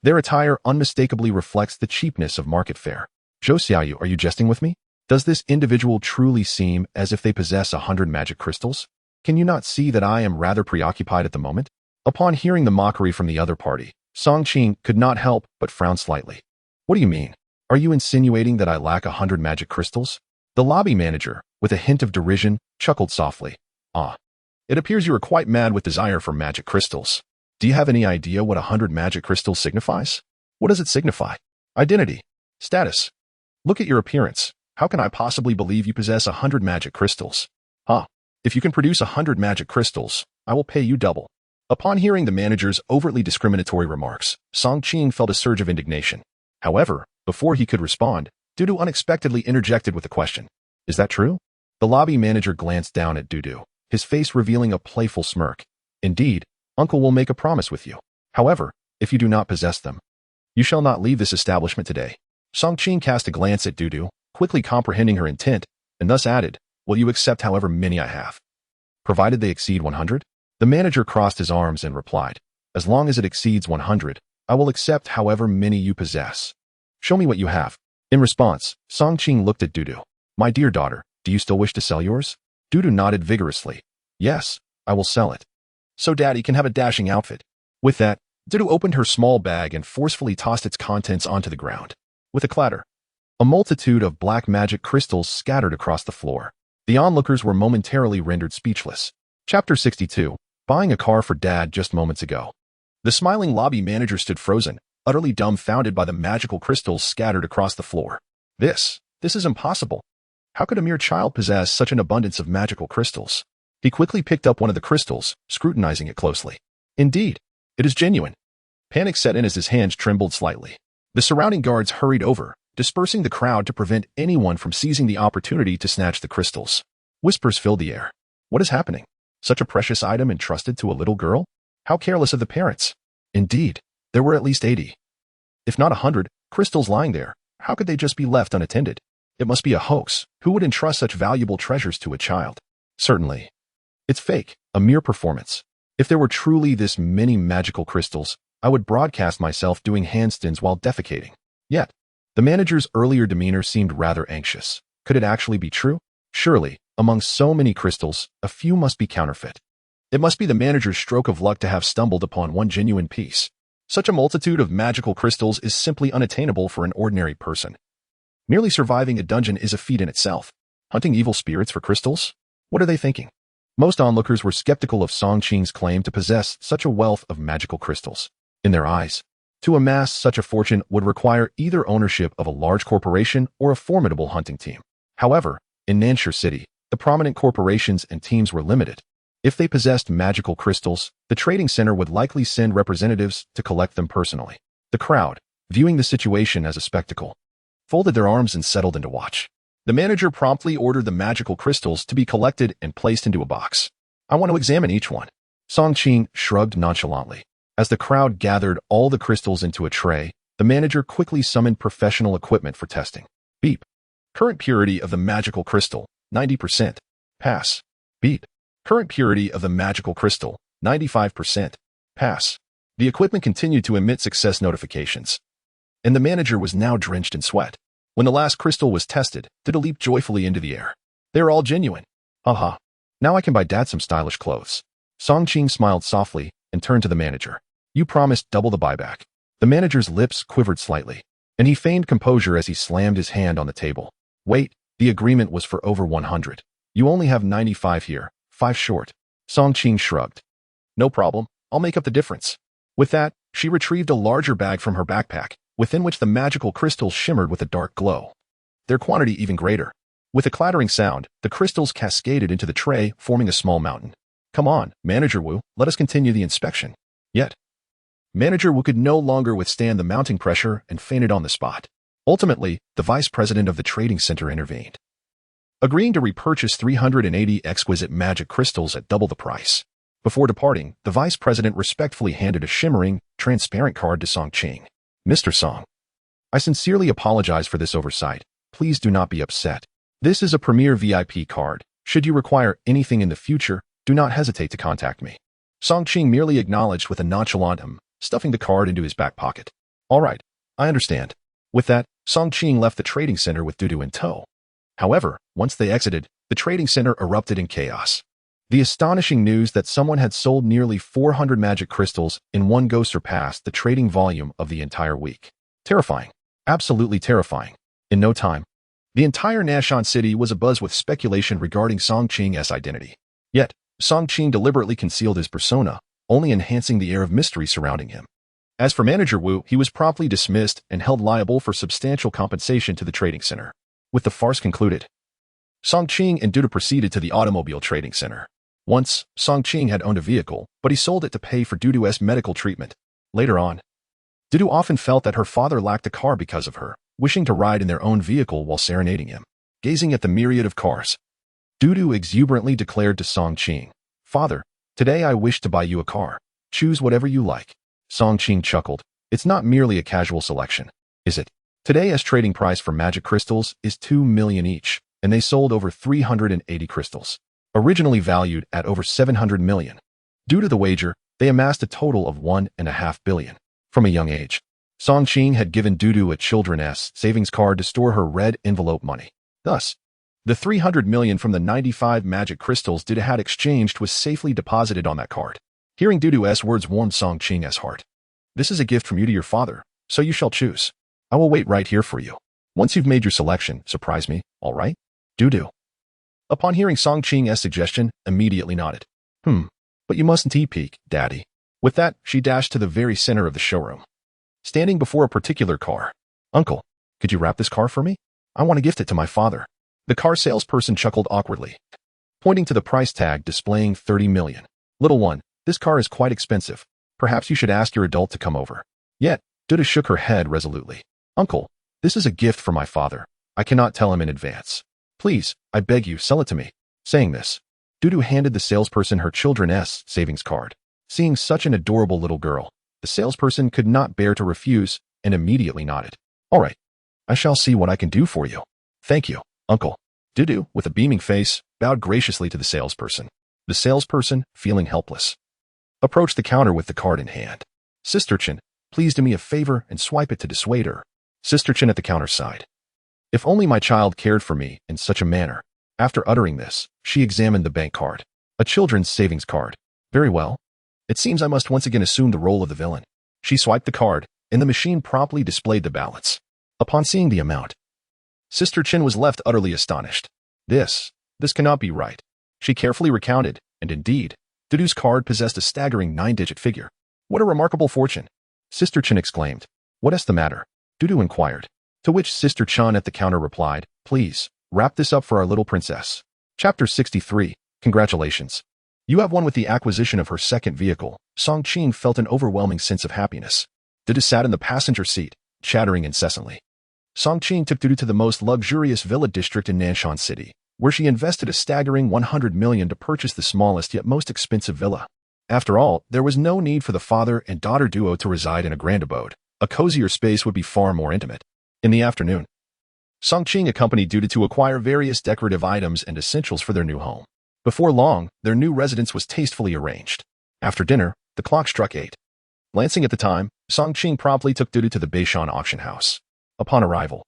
their attire unmistakably reflects the cheapness of market fare. "Zhou Xiaoyu, are you jesting with me?" Does this individual truly seem as if they possess 100 magic crystals? Can you not see that I am rather preoccupied at the moment? Upon hearing the mockery from the other party, Song Qing could not help but frown slightly. What do you mean? Are you insinuating that I lack 100 magic crystals? The lobby manager, with a hint of derision, chuckled softly. Ah, it appears you are quite mad with desire for magic crystals. Do you have any idea what 100 magic crystals signifies? What does it signify? Identity. Status. Look at your appearance. How can I possibly believe you possess 100 magic crystals? If you can produce 100 magic crystals, I will pay you double. Upon hearing the manager's overtly discriminatory remarks, Song Qing felt a surge of indignation. However, before he could respond, Dudu unexpectedly interjected with a question. Is that true? The lobby manager glanced down at Dudu, his face revealing a playful smirk. Indeed, Uncle will make a promise with you. However, if you do not possess them, you shall not leave this establishment today. Song Qing cast a glance at Dudu, quickly comprehending her intent, and thus added, will you accept however many I have? Provided they exceed 100? The manager crossed his arms and replied, as long as it exceeds 100, I will accept however many you possess. Show me what you have. In response, Song Qing looked at Dudu. My dear daughter, do you still wish to sell yours? Dudu nodded vigorously. Yes, I will sell it. So Daddy can have a dashing outfit. With that, Dudu opened her small bag and forcefully tossed its contents onto the ground. With a clatter, a multitude of black magic crystals scattered across the floor. The onlookers were momentarily rendered speechless. Chapter 62. Buying a car for Dad just moments ago. The smiling lobby manager stood frozen, utterly dumbfounded by the magical crystals scattered across the floor. This is impossible. How could a mere child possess such an abundance of magical crystals? He quickly picked up one of the crystals, scrutinizing it closely. Indeed, it is genuine. Panic set in as his hands trembled slightly. The surrounding guards hurried over, dispersing the crowd to prevent anyone from seizing the opportunity to snatch the crystals. Whispers filled the air. What is happening? Such a precious item entrusted to a little girl? How careless of the parents. Indeed, there were at least 80. If not 100, crystals lying there. How could they just be left unattended? It must be a hoax. Who would entrust such valuable treasures to a child? Certainly. It's fake, a mere performance. If there were truly this many magical crystals, I would broadcast myself doing handstands while defecating. Yet, the manager's earlier demeanor seemed rather anxious. Could it actually be true? Surely, among so many crystals, a few must be counterfeit. It must be the manager's stroke of luck to have stumbled upon one genuine piece. Such a multitude of magical crystals is simply unattainable for an ordinary person. Merely surviving a dungeon is a feat in itself. Hunting evil spirits for crystals? What are they thinking? Most onlookers were skeptical of Song Qing's claim to possess such a wealth of magical crystals. In their eyes, to amass such a fortune would require either ownership of a large corporation or a formidable hunting team. However, in Nanshire City, the prominent corporations and teams were limited. If they possessed magical crystals, the trading center would likely send representatives to collect them personally. The crowd, viewing the situation as a spectacle, folded their arms and settled into watch. The manager promptly ordered the magical crystals to be collected and placed into a box. I want to examine each one. Song Qing shrugged nonchalantly. As the crowd gathered all the crystals into a tray, the manager quickly summoned professional equipment for testing. Beep. Current purity of the magical crystal, 90%. Pass. Beep. Current purity of the magical crystal, 95%. Pass. The equipment continued to emit success notifications, and the manager was now drenched in sweat. When the last crystal was tested, Dudu leaped joyfully into the air. They're all genuine. Aha. Now I can buy Dad some stylish clothes. Song Qing smiled softly and turned to the manager. You promised double the buyback. The manager's lips quivered slightly, and he feigned composure as he slammed his hand on the table. Wait, the agreement was for over 100. You only have 95 here, 5 short. Song Qing shrugged. No problem, I'll make up the difference. With that, she retrieved a larger bag from her backpack, within which the magical crystals shimmered with a dark glow. Their quantity even greater. With a clattering sound, the crystals cascaded into the tray, forming a small mountain. Come on, Manager Wu, let us continue the inspection. Yet, Manager Wu could no longer withstand the mounting pressure and fainted on the spot. Ultimately, the vice president of the trading center intervened, agreeing to repurchase 380 exquisite magic crystals at double the price. Before departing, the vice president respectfully handed a shimmering, transparent card to Song Qing. Mr. Song, I sincerely apologize for this oversight. Please do not be upset. This is a premier VIP card. Should you require anything in the future, do not hesitate to contact me. Song Qing merely acknowledged with a nonchalant stuffing the card into his back pocket. All right, I understand. With that, Song Qing left the trading center with Dudu in tow. However, once they exited, the trading center erupted in chaos. The astonishing news that someone had sold nearly 400 magic crystals in one go surpassed the trading volume of the entire week. Terrifying. Absolutely terrifying. In no time, the entire Nanshan city was abuzz with speculation regarding Song Qing's identity. Yet, Song Qing deliberately concealed his persona, only enhancing the air of mystery surrounding him. As for Manager Wu, he was promptly dismissed and held liable for substantial compensation to the trading center. With the farce concluded, Song Qing and Dudu proceeded to the automobile trading center. Once, Song Qing had owned a vehicle, but he sold it to pay for Dudu's medical treatment. Later on, Dudu often felt that her father lacked a car because of her, wishing to ride in their own vehicle while serenading him. Gazing at the myriad of cars, Dudu exuberantly declared to Song Qing, "Father, today I wish to buy you a car. Choose whatever you like." Song Qing chuckled. "It's not merely a casual selection, is it? Today's trading price for magic crystals is 2 million each, and they sold over 380 crystals, originally valued at over 700 million. Due to the wager, they amassed a total of 1.5 billion. From a young age, Song Qing had given Dudu a children's savings card to store her red envelope money. Thus, the 300 million from the 95 magic crystals Dudu had exchanged was safely deposited on that card. Hearing Dudu's words warmed Song Qing's heart. "This is a gift from you to your father, so you shall choose. I will wait right here for you. Once you've made your selection, surprise me, all right?" Dudu, upon hearing Song Qing's suggestion, immediately nodded. But you mustn't peek, Daddy." With that, she dashed to the very center of the showroom. Standing before a particular car, "Uncle, could you wrap this car for me? I want to gift it to my father." The car salesperson chuckled awkwardly, pointing to the price tag displaying 30 million. "Little one, this car is quite expensive. Perhaps you should ask your adult to come over." Yet, Dudu shook her head resolutely. "Uncle, this is a gift for my father. I cannot tell him in advance. Please, I beg you, sell it to me." Saying this, Dudu handed the salesperson her children's savings card. Seeing such an adorable little girl, the salesperson could not bear to refuse and immediately nodded. "All right, I shall see what I can do for you." "Thank you, Uncle." Dudu, with a beaming face, bowed graciously to the salesperson. The salesperson, feeling helpless, approached the counter with the card in hand. "Sister Chen, please do me a favor and swipe it to dissuade her." Sister Chen at the counter sighed. "If only my child cared for me in such a manner." After uttering this, she examined the bank card. A children's savings card. "Very well. It seems I must once again assume the role of the villain." She swiped the card, and the machine promptly displayed the balance. Upon seeing the amount, Sister Chen was left utterly astonished. This cannot be right. She carefully recounted, and indeed, Dudu's card possessed a staggering 9-digit figure. "What a remarkable fortune!" Sister Chen exclaimed. "What is the matter?" Dudu inquired. To which Sister Chen at the counter replied, "Please, wrap this up for our little princess." Chapter 63. Congratulations. You have won. With the acquisition of her second vehicle, Song Qing felt an overwhelming sense of happiness. Dudu sat in the passenger seat, chattering incessantly. Song Qing took Dudu to the most luxurious villa district in Nanshan City, where she invested a staggering 100 million to purchase the smallest yet most expensive villa. After all, there was no need for the father and daughter duo to reside in a grand abode. A cozier space would be far more intimate. In the afternoon, Song Qing accompanied Dudu to acquire various decorative items and essentials for their new home. Before long, their new residence was tastefully arranged. After dinner, the clock struck 8. Glancing at the time, Song Qing promptly took Dudu to the Beishan auction house. Upon arrival,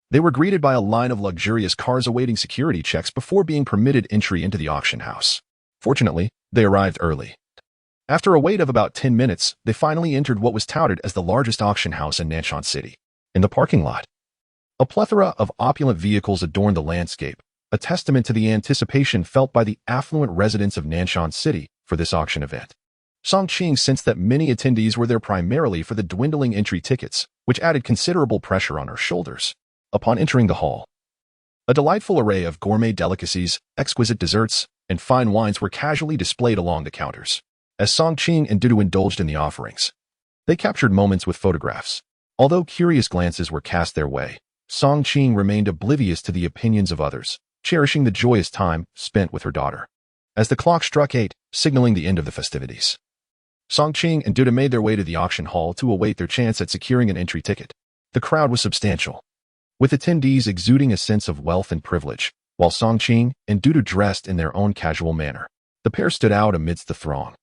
they were greeted by a line of luxurious cars awaiting security checks before being permitted entry into the auction house. Fortunately, they arrived early. After a wait of about 10 minutes, they finally entered what was touted as the largest auction house in Nanshan City. In the parking lot, a plethora of opulent vehicles adorned the landscape, a testament to the anticipation felt by the affluent residents of Nanshan City for this auction event. Song Qing sensed that many attendees were there primarily for the dwindling entry tickets, which added considerable pressure on her shoulders. Upon entering the hall, a delightful array of gourmet delicacies, exquisite desserts, and fine wines were casually displayed along the counters. As Song Qing and Dudu indulged in the offerings, they captured moments with photographs. Although curious glances were cast their way, Song Qing remained oblivious to the opinions of others, cherishing the joyous time spent with her daughter. As the clock struck 8, signaling the end of the festivities, Song Qing and Dudu made their way to the auction hall to await their chance at securing an entry ticket. The crowd was substantial, with attendees exuding a sense of wealth and privilege, while Song Qing and Dudu dressed in their own casual manner. The pair stood out amidst the throng,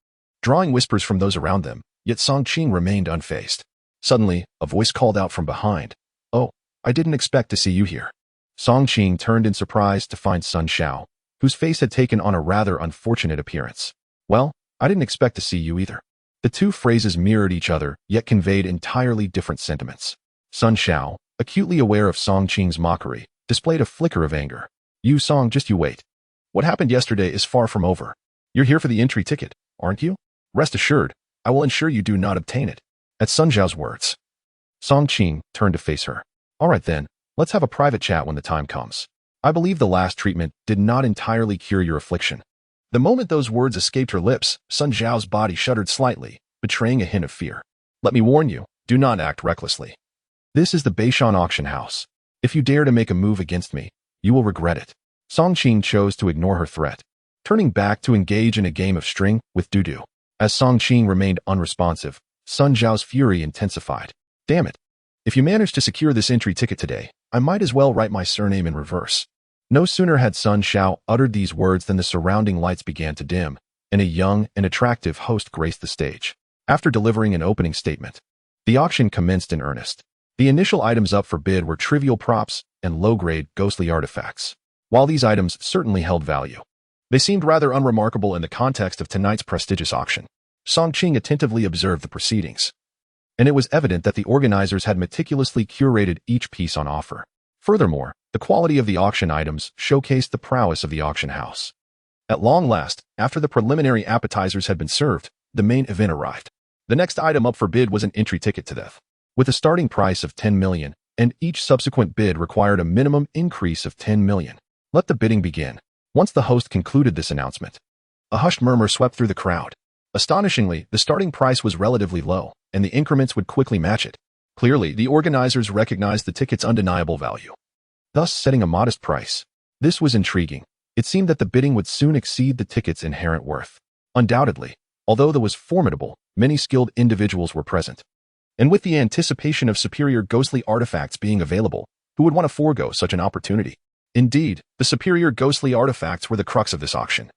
drawing whispers from those around them, yet Song Qing remained unfazed. Suddenly, a voice called out from behind, "Oh, I didn't expect to see you here." Song Qing turned in surprise to find Sun Xiao, whose face had taken on a rather unfortunate appearance. Well, I didn't expect to see you either. The two phrases mirrored each other, yet conveyed entirely different sentiments. Sun Xiao, acutely aware of Song Qing's mockery, displayed a flicker of anger. You Song, just you wait. What happened yesterday is far from over. You're here for the entry ticket, aren't you? Rest assured, I will ensure you do not obtain it. At Sun Xiao's words, Song Qing turned to face her. All right then, let's have a private chat when the time comes. I believe the last treatment did not entirely cure your affliction. The moment those words escaped her lips, Sun Xiao's body shuddered slightly, betraying a hint of fear. Let me warn you, do not act recklessly. This is the Beishan auction house. If you dare to make a move against me, you will regret it. Song Qing chose to ignore her threat, turning back to engage in a game of string with Dudu. As Song Qing remained unresponsive, Sun Xiao's fury intensified. Damn it. If you manage to secure this entry ticket today, I might as well write my surname in reverse. No sooner had Sun Xiao uttered these words than the surrounding lights began to dim, and a young and attractive host graced the stage. After delivering an opening statement, the auction commenced in earnest. The initial items up for bid were trivial props and low-grade, ghostly artifacts. While these items certainly held value, they seemed rather unremarkable in the context of tonight's prestigious auction. Song Qing attentively observed the proceedings, and it was evident that the organizers had meticulously curated each piece on offer. Furthermore, the quality of the auction items showcased the prowess of the auction house. At long last, after the preliminary appetizers had been served, the main event arrived. The next item up for bid was an entry ticket to death, with a starting price of 10 million, and each subsequent bid required a minimum increase of 10 million. Let the bidding begin. Once the host concluded this announcement, a hushed murmur swept through the crowd. Astonishingly, the starting price was relatively low, and the increments would quickly match it. Clearly, the organizers recognized the ticket's undeniable value, thus setting a modest price. This was intriguing. It seemed that the bidding would soon exceed the ticket's inherent worth. Undoubtedly, although the was formidable, many skilled individuals were present. And with the anticipation of superior ghostly artifacts being available, who would want to forego such an opportunity? Indeed, the superior ghostly artifacts were the crux of this auction,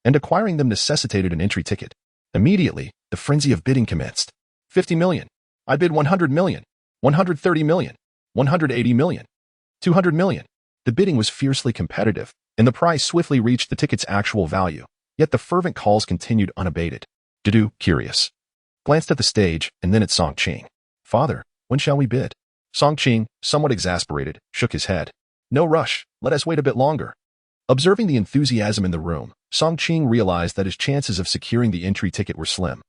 and acquiring them necessitated an entry ticket. Immediately, the frenzy of bidding commenced. 50 million. I bid 100 million. 130 million. 180 million. 200 million. The bidding was fiercely competitive, and the price swiftly reached the ticket's actual value. Yet the fervent calls continued unabated. Dudu, curious, glanced at the stage and then at Song Qing. Father, when shall we bid? Song Qing, somewhat exasperated, shook his head. No rush, let us wait a bit longer. Observing the enthusiasm in the room, Song Qing realized that his chances of securing the entry ticket were slim.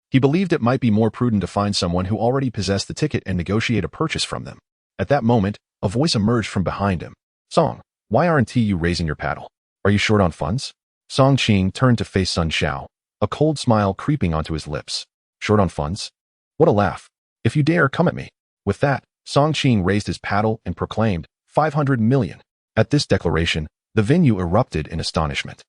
He believed it might be more prudent to find someone who already possessed the ticket and negotiate a purchase from them. At that moment, a voice emerged from behind him. Song, why aren't you raising your paddle? Are you short on funds? Song Qing turned to face Sun Xiao, a cold smile creeping onto his lips. Short on funds? What a laugh. If you dare, come at me. With that, Song Qing raised his paddle and proclaimed, 500 million. At this declaration, the venue erupted in astonishment.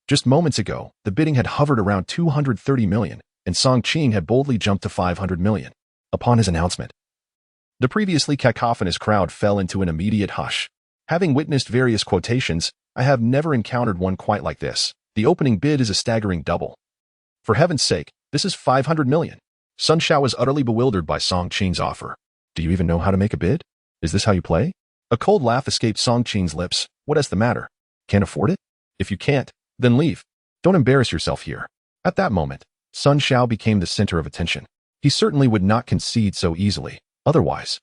Just moments ago, the bidding had hovered around 230 million, and Song Qing had boldly jumped to 500 million. Upon his announcement, the previously cacophonous crowd fell into an immediate hush. Having witnessed various quotations, I have never encountered one quite like this. The opening bid is a staggering double. For heaven's sake, this is 500 million. Sun Xiao was utterly bewildered by Song Qing's offer. Do you even know how to make a bid? Is this how you play? A cold laugh escaped Song Qing's lips. What is the matter? Can't afford it? If you can't, then leave. Don't embarrass yourself here. At that moment, Sun Xiao became the center of attention. He certainly would not concede so easily. Otherwise,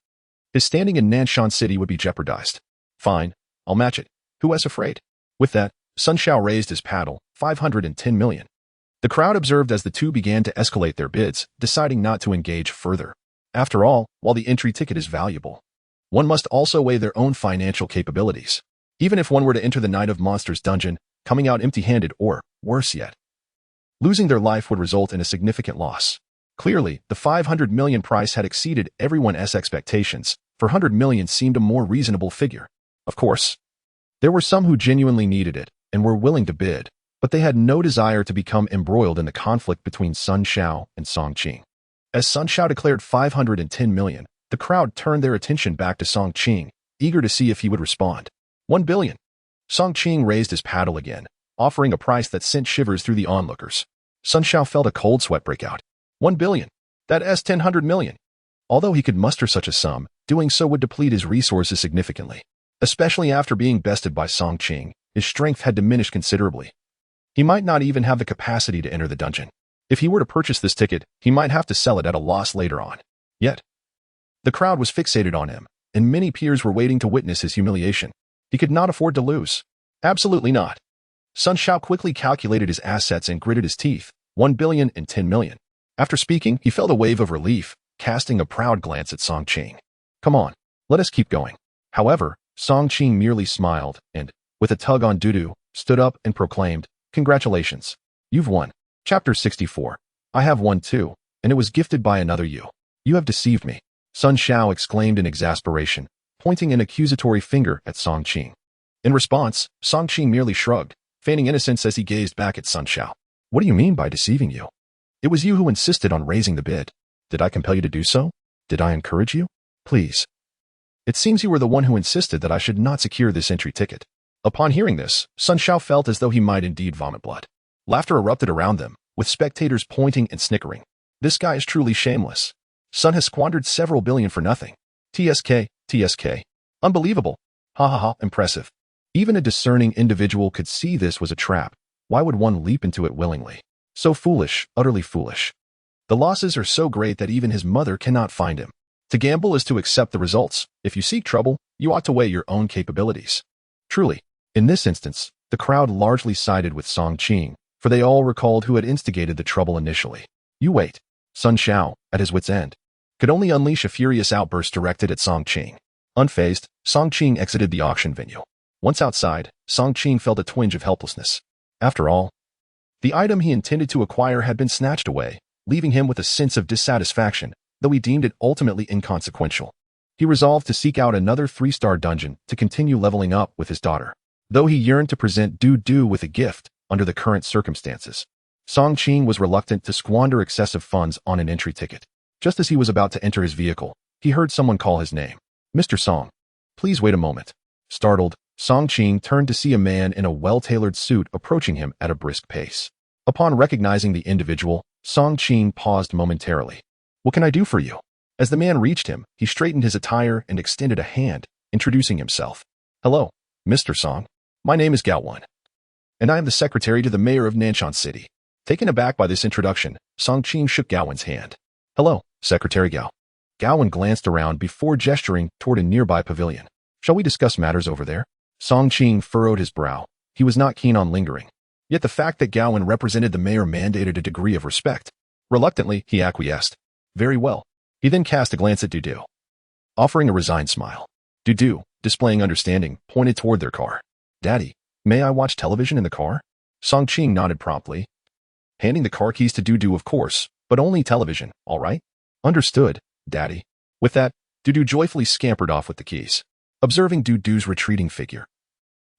his standing in Nanshan City would be jeopardized. Fine, I'll match it. Who is afraid? With that, Sun Xiao raised his paddle, 510 million. The crowd observed as the two began to escalate their bids, deciding not to engage further. After all, while the entry ticket is valuable, one must also weigh their own financial capabilities. Even if one were to enter the Night of Monsters dungeon, coming out empty-handed or, worse yet, losing their life would result in a significant loss. Clearly, the 500 million price had exceeded everyone's expectations. 400 million seemed a more reasonable figure. Of course, there were some who genuinely needed it and were willing to bid, but they had no desire to become embroiled in the conflict between Sun Xiao and Song Qing. As Sun Xiao declared 510 million, the crowd turned their attention back to Song Qing, eager to see if he would respond. 1 billion. Song Qing raised his paddle again, offering a price that sent shivers through the onlookers. Sun Xiao felt a cold sweat break out. 1 billion. That's 100 million. Although he could muster such a sum, doing so would deplete his resources significantly. Especially after being bested by Song Qing, his strength had diminished considerably. He might not even have the capacity to enter the dungeon. If he were to purchase this ticket, he might have to sell it at a loss later on. Yet, the crowd was fixated on him, and many peers were waiting to witness his humiliation. He could not afford to lose. Absolutely not. Sun Xiao quickly calculated his assets and gritted his teeth. 1 billion and 10 million. After speaking, he felt a wave of relief, casting a proud glance at Song Qing. Come on, let us keep going. However, Song Qing merely smiled and, with a tug on Dudu, stood up and proclaimed, Congratulations. You've won. Chapter 64. I have won too, and it was gifted by another you. You have deceived me. Sun Xiao exclaimed in exasperation, pointing an accusatory finger at Song Qing. In response, Song Qing merely shrugged, feigning innocence as he gazed back at Sun Xiao. What do you mean by deceiving you? It was you who insisted on raising the bid. Did I compel you to do so? Did I encourage you? Please. It seems you were the one who insisted that I should not secure this entry ticket. Upon hearing this, Sun Xiao felt as though he might indeed vomit blood. Laughter erupted around them, with spectators pointing and snickering. This guy is truly shameless. Sun has squandered several billion for nothing. TSK. Unbelievable. Ha ha ha, impressive. Even a discerning individual could see this was a trap. Why would one leap into it willingly? So foolish, utterly foolish. The losses are so great that even his mother cannot find him. To gamble is to accept the results. If you seek trouble, you ought to weigh your own capabilities. Truly, in this instance, the crowd largely sided with Song Qing, for they all recalled who had instigated the trouble initially. You wait. Sun Xiao, at his wit's end, could only unleash a furious outburst directed at Song Qing. Unfazed, Song Qing exited the auction venue. Once outside, Song Qing felt a twinge of helplessness. After all, the item he intended to acquire had been snatched away, leaving him with a sense of dissatisfaction, though he deemed it ultimately inconsequential. He resolved to seek out another 3-star dungeon to continue leveling up with his daughter. Though he yearned to present Dudu with a gift under the current circumstances, Song Qing was reluctant to squander excessive funds on an entry ticket. Just as he was about to enter his vehicle, he heard someone call his name. Mr. Song. Please wait a moment. Startled, Song Qing turned to see a man in a well-tailored suit approaching him at a brisk pace. Upon recognizing the individual, Song Qing paused momentarily. What can I do for you? As the man reached him, he straightened his attire and extended a hand, introducing himself. Hello, Mr. Song. My name is Gao, and I am the secretary to the mayor of Nanshan City. Taken aback by this introduction, Song Qing shook Gaowen's hand. Hello, Secretary Gao. Gaowen glanced around before gesturing toward a nearby pavilion. Shall we discuss matters over there? Song Qing furrowed his brow. He was not keen on lingering. Yet the fact that Gaowen represented the mayor mandated a degree of respect. Reluctantly, he acquiesced. Very well. He then cast a glance at Dudu, offering a resigned smile. Dudu, displaying understanding, pointed toward their car. Daddy, may I watch television in the car? Song Qing nodded promptly, handing the car keys to Dudu, of course, but only television, all right? Understood, Daddy. With that, Dudu joyfully scampered off with the keys. Observing Dudu's retreating figure,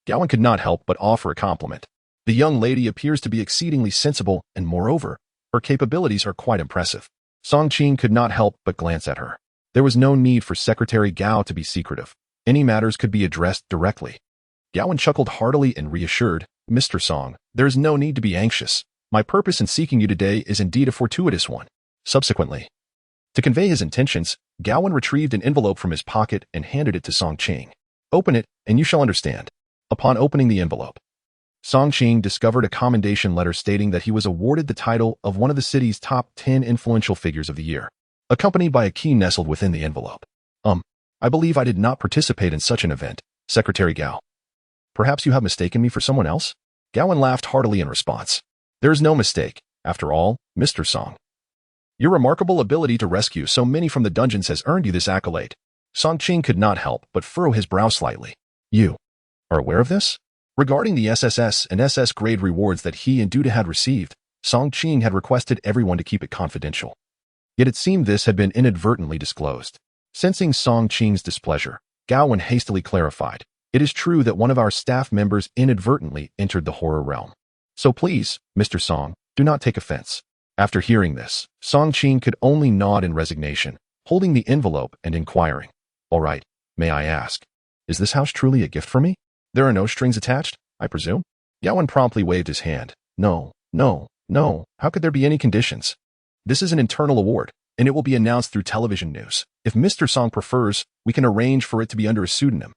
Gaowen could not help but offer a compliment. The young lady appears to be exceedingly sensible, and moreover, her capabilities are quite impressive. Song Qing could not help but glance at her. There was no need for Secretary Gao to be secretive. Any matters could be addressed directly. Gaowen chuckled heartily and reassured, Mr. Song, there is no need to be anxious. My purpose in seeking you today is indeed a fortuitous one. Subsequently, to convey his intentions, Gaowen retrieved an envelope from his pocket and handed it to Song Qing. Open it, and you shall understand. Upon opening the envelope, Song Qing discovered a commendation letter stating that he was awarded the title of one of the city's top 10 influential figures of the year, accompanied by a key nestled within the envelope. I believe I did not participate in such an event, Secretary Gao. Perhaps you have mistaken me for someone else? Gaowen laughed heartily in response. There is no mistake, after all, Mr. Song. Your remarkable ability to rescue so many from the dungeons has earned you this accolade. Song Qing could not help but furrow his brow slightly. You are aware of this? Regarding the SSS and SS grade rewards that he and Dudu had received, Song Qing had requested everyone to keep it confidential. Yet it seemed this had been inadvertently disclosed. Sensing Song Qing's displeasure, Gaowen hastily clarified. It is true that one of our staff members inadvertently entered the horror realm. So please, Mr. Song, do not take offense. After hearing this, Song Qing could only nod in resignation, holding the envelope and inquiring. All right, may I ask, is this house truly a gift for me? There are no strings attached, I presume? Gaowen promptly waved his hand. No. How could there be any conditions? This is an internal award, and it will be announced through television news. If Mr. Song prefers, we can arrange for it to be under a pseudonym.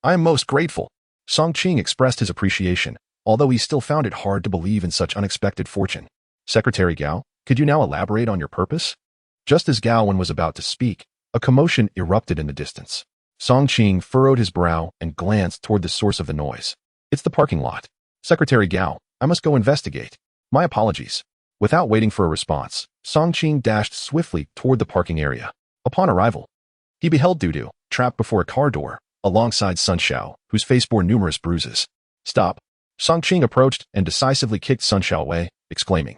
I am most grateful. Song Qing expressed his appreciation, although he still found it hard to believe in such unexpected fortune. Secretary Gao, could you now elaborate on your purpose? Just as Gaowen was about to speak, a commotion erupted in the distance. Song Qing furrowed his brow and glanced toward the source of the noise. It's the parking lot. Secretary Gao, I must go investigate. My apologies. Without waiting for a response, Song Qing dashed swiftly toward the parking area. Upon arrival, he beheld Dudu, trapped before a car door, alongside Sun Xiao, whose face bore numerous bruises. Stop. Song Qing approached and decisively kicked Sun Xiao away, exclaiming,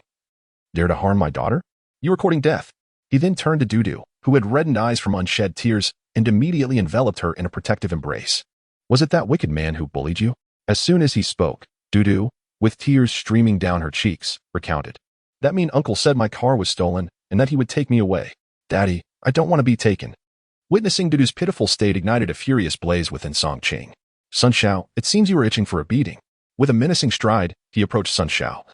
Dare to harm my daughter? You are courting death. He then turned to Dudu, who had reddened eyes from unshed tears, and immediately enveloped her in a protective embrace. Was it that wicked man who bullied you? As soon as he spoke, Dudu, with tears streaming down her cheeks, recounted. That mean uncle said my car was stolen and that he would take me away. Daddy, I don't want to be taken. Witnessing Dudu's pitiful state ignited a furious blaze within Song Qing. Sun Xiao, it seems you are itching for a beating. With a menacing stride, he approached Sun Xiao,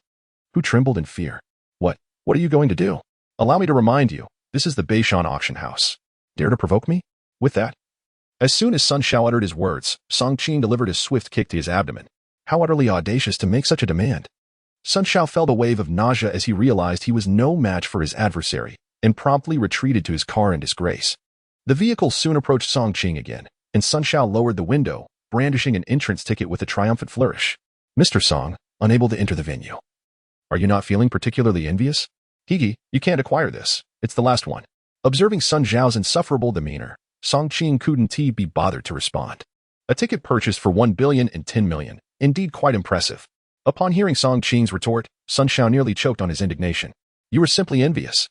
who trembled in fear. What are you going to do? Allow me to remind you, this is the Beishan auction house. Dare to provoke me? With that. As soon as Sun Xiao uttered his words, Song Qing delivered a swift kick to his abdomen. How utterly audacious to make such a demand. Sun Xiao felt a wave of nausea as he realized he was no match for his adversary, and promptly retreated to his car in disgrace. The vehicle soon approached Song Qing again, and Sun Xiao lowered the window, brandishing an entrance ticket with a triumphant flourish. Mr. Song, unable to enter the venue. Are you not feeling particularly envious? Higi, you can't acquire this. It's the last one. Observing Sun Xiao's insufferable demeanor, Song Qing couldn't be bothered to respond. A ticket purchased for 1 billion and 10 million, indeed quite impressive. Upon hearing Song Qing's retort, Sun Xiao nearly choked on his indignation. You were simply envious.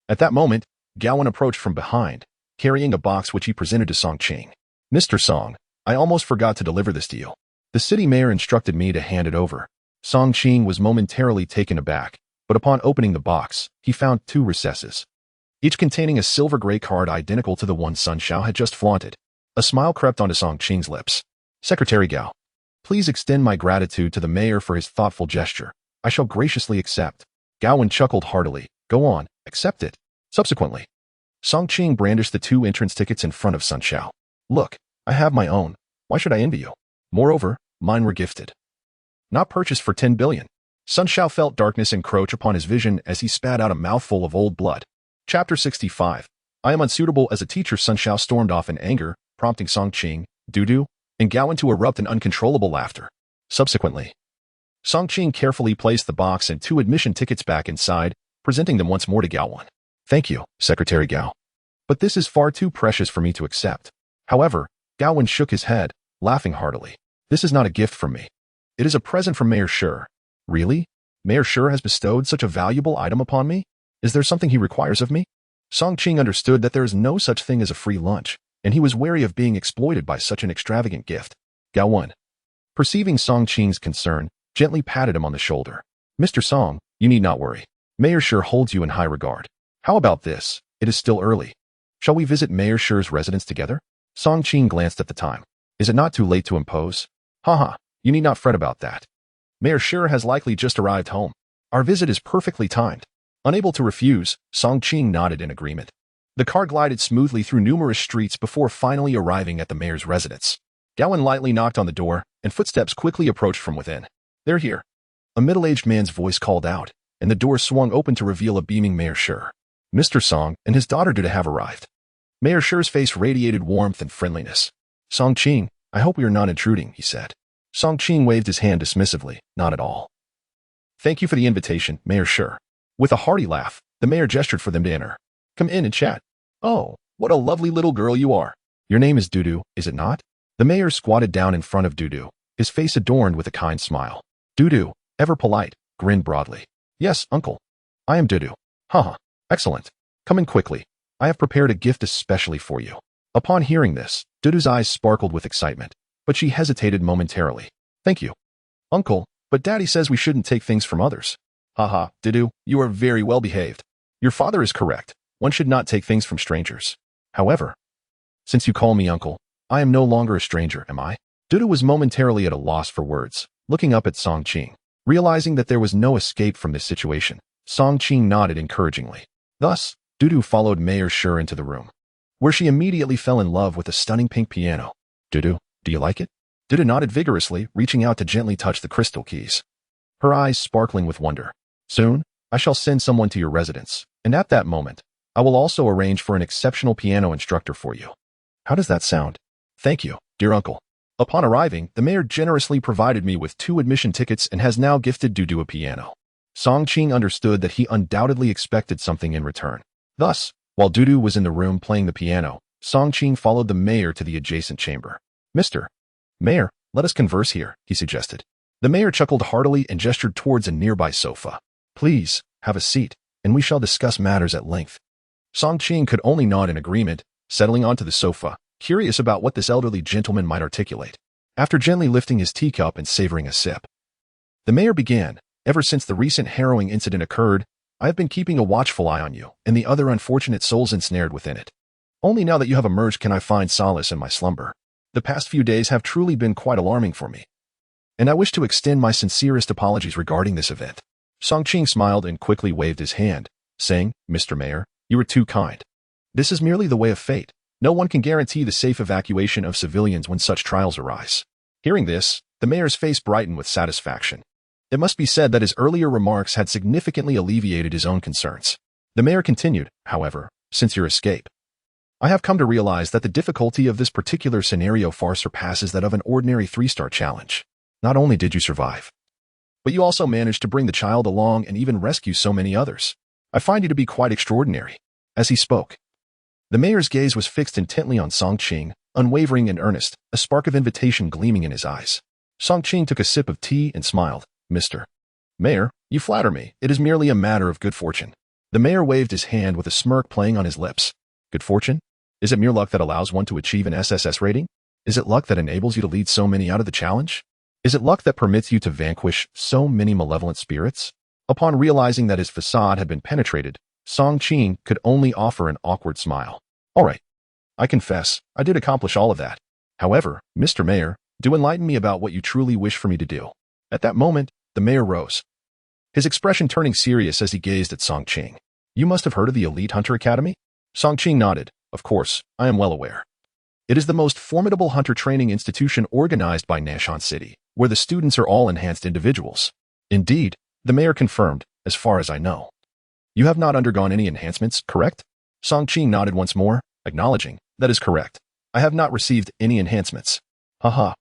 At that moment, Gaowen approached from behind, carrying a box which he presented to Song Qing. Mr. Song, I almost forgot to deliver this to you. The city mayor instructed me to hand it over. Song Qing was momentarily taken aback, but upon opening the box, he found 2 recesses, each containing a silver gray card identical to the one Sun Xiao had just flaunted. A smile crept onto Song Qing's lips. Secretary Gao, please extend my gratitude to the mayor for his thoughtful gesture. I shall graciously accept. Gaowen chuckled heartily. Go on, accept it. Subsequently, Song Qing brandished the 2 entrance tickets in front of Sun Xiao. Look, I have my own. Why should I envy you? Moreover, mine were gifted, not purchased for 10 billion. Sun Xiao felt darkness encroach upon his vision as he spat out a mouthful of old blood. Chapter 65. I am unsuitable as a teacher. Sun Xiao stormed off in anger, prompting Song Qing, Dudu, and Gaowen to erupt in uncontrollable laughter. Subsequently, Song Qing carefully placed the box and 2 admission tickets back inside, presenting them once more to Gaowen. Thank you, Secretary Gao. But this is far too precious for me to accept. However, Gaowen shook his head, laughing heartily. This is not a gift from me. It is a present from Mayor Shi. Really? Mayor Shi has bestowed such a valuable item upon me? Is there something he requires of me? Song Qing understood that there is no such thing as a free lunch, and he was wary of being exploited by such an extravagant gift. Gaowen, perceiving Song Qing's concern, gently patted him on the shoulder. Mr. Song, you need not worry. Mayor Shi holds you in high regard. How about this? It is still early. Shall we visit Mayor Shi's residence together? Song Qing glanced at the time. Is it not too late to impose? Haha, you need not fret about that. Mayor Shi has likely just arrived home. Our visit is perfectly timed. Unable to refuse, Song Qing nodded in agreement. The car glided smoothly through numerous streets before finally arriving at the mayor's residence. Gaowen lightly knocked on the door, and footsteps quickly approached from within. They're here. A middle-aged man's voice called out, and the door swung open to reveal a beaming Mayor Shi. Mr. Song and his daughter Dudu have arrived. Mayor Shi's face radiated warmth and friendliness. Song Qing, I hope we are not intruding, he said. Song Qing waved his hand dismissively. Not at all. Thank you for the invitation, Mayor Shi. With a hearty laugh, the mayor gestured for them to enter. Come in and chat. Oh, what a lovely little girl you are. Your name is Dudu, is it not? The mayor squatted down in front of Dudu, his face adorned with a kind smile. Dudu, ever polite, grinned broadly. Yes, uncle. I am Dudu. Haha, excellent. Come in quickly. I have prepared a gift especially for you. Upon hearing this, Dudu's eyes sparkled with excitement, but she hesitated momentarily. Thank you, uncle, but daddy says we shouldn't take things from others. Haha, Dudu, you are very well behaved. Your father is correct. One should not take things from strangers. However, since you call me uncle, I am no longer a stranger, am I? Dudu was momentarily at a loss for words, looking up at Song Qing. Realizing that there was no escape from this situation, Song Qing nodded encouragingly. Thus, Dudu followed Mayor Shi into the room, where she immediately fell in love with a stunning pink piano. Dudu, Do you like it? Dudu nodded vigorously, reaching out to gently touch the crystal keys, her eyes sparkling with wonder. Soon, I shall send someone to your residence, and at that moment, I will also arrange for an exceptional piano instructor for you. How does that sound? Thank you, dear uncle. Upon arriving, the mayor generously provided me with 2 admission tickets and has now gifted Dudu a piano. Song Qing understood that he undoubtedly expected something in return. Thus, while Dudu was in the room playing the piano, Song Qing followed the mayor to the adjacent chamber. Mr. Mayor, let us converse here, he suggested. The mayor chuckled heartily and gestured towards a nearby sofa. Please, have a seat, and we shall discuss matters at length. Song Qing could only nod in agreement, settling onto the sofa, curious about what this elderly gentleman might articulate. After gently lifting his teacup and savoring a sip, the mayor began, ever since the recent harrowing incident occurred, I have been keeping a watchful eye on you and the other unfortunate souls ensnared within it. Only now that you have emerged can I find solace in my slumber. The past few days have truly been quite alarming for me, and I wish to extend my sincerest apologies regarding this event. Song Qing smiled and quickly waved his hand, saying, Mr. Mayor, you are too kind. This is merely the way of fate. No one can guarantee the safe evacuation of civilians when such trials arise. Hearing this, the mayor's face brightened with satisfaction. It must be said that his earlier remarks had significantly alleviated his own concerns. The mayor continued, however, since your escape, I have come to realize that the difficulty of this particular scenario far surpasses that of an ordinary 3-star challenge. Not only did you survive, but you also managed to bring the child along and even rescue so many others. I find you to be quite extraordinary. As he spoke, the mayor's gaze was fixed intently on Song Qing, unwavering and earnest, a spark of invitation gleaming in his eyes. Song Qing took a sip of tea and smiled. Mr. Mayor, you flatter me. It is merely a matter of good fortune. The mayor waved his hand with a smirk playing on his lips. Good fortune? Is it mere luck that allows one to achieve an SSS rating? Is it luck that enables you to lead so many out of the challenge? Is it luck that permits you to vanquish so many malevolent spirits? Upon realizing that his facade had been penetrated, Song Qing could only offer an awkward smile. All right. I confess, I did accomplish all of that. However, Mr. Mayor, do enlighten me about what you truly wish for me to do. At that moment, the mayor rose, his expression turning serious as he gazed at Song Qing. You must have heard of the Elite Hunter Academy? Song Qing nodded. Of course, I am well aware. It is the most formidable hunter training institution organized by Nanshan City, where the students are all enhanced individuals. Indeed, the mayor confirmed, as far as I know. You have not undergone any enhancements, correct? Song Qing nodded once more, acknowledging, that is correct. I have not received any enhancements. Haha.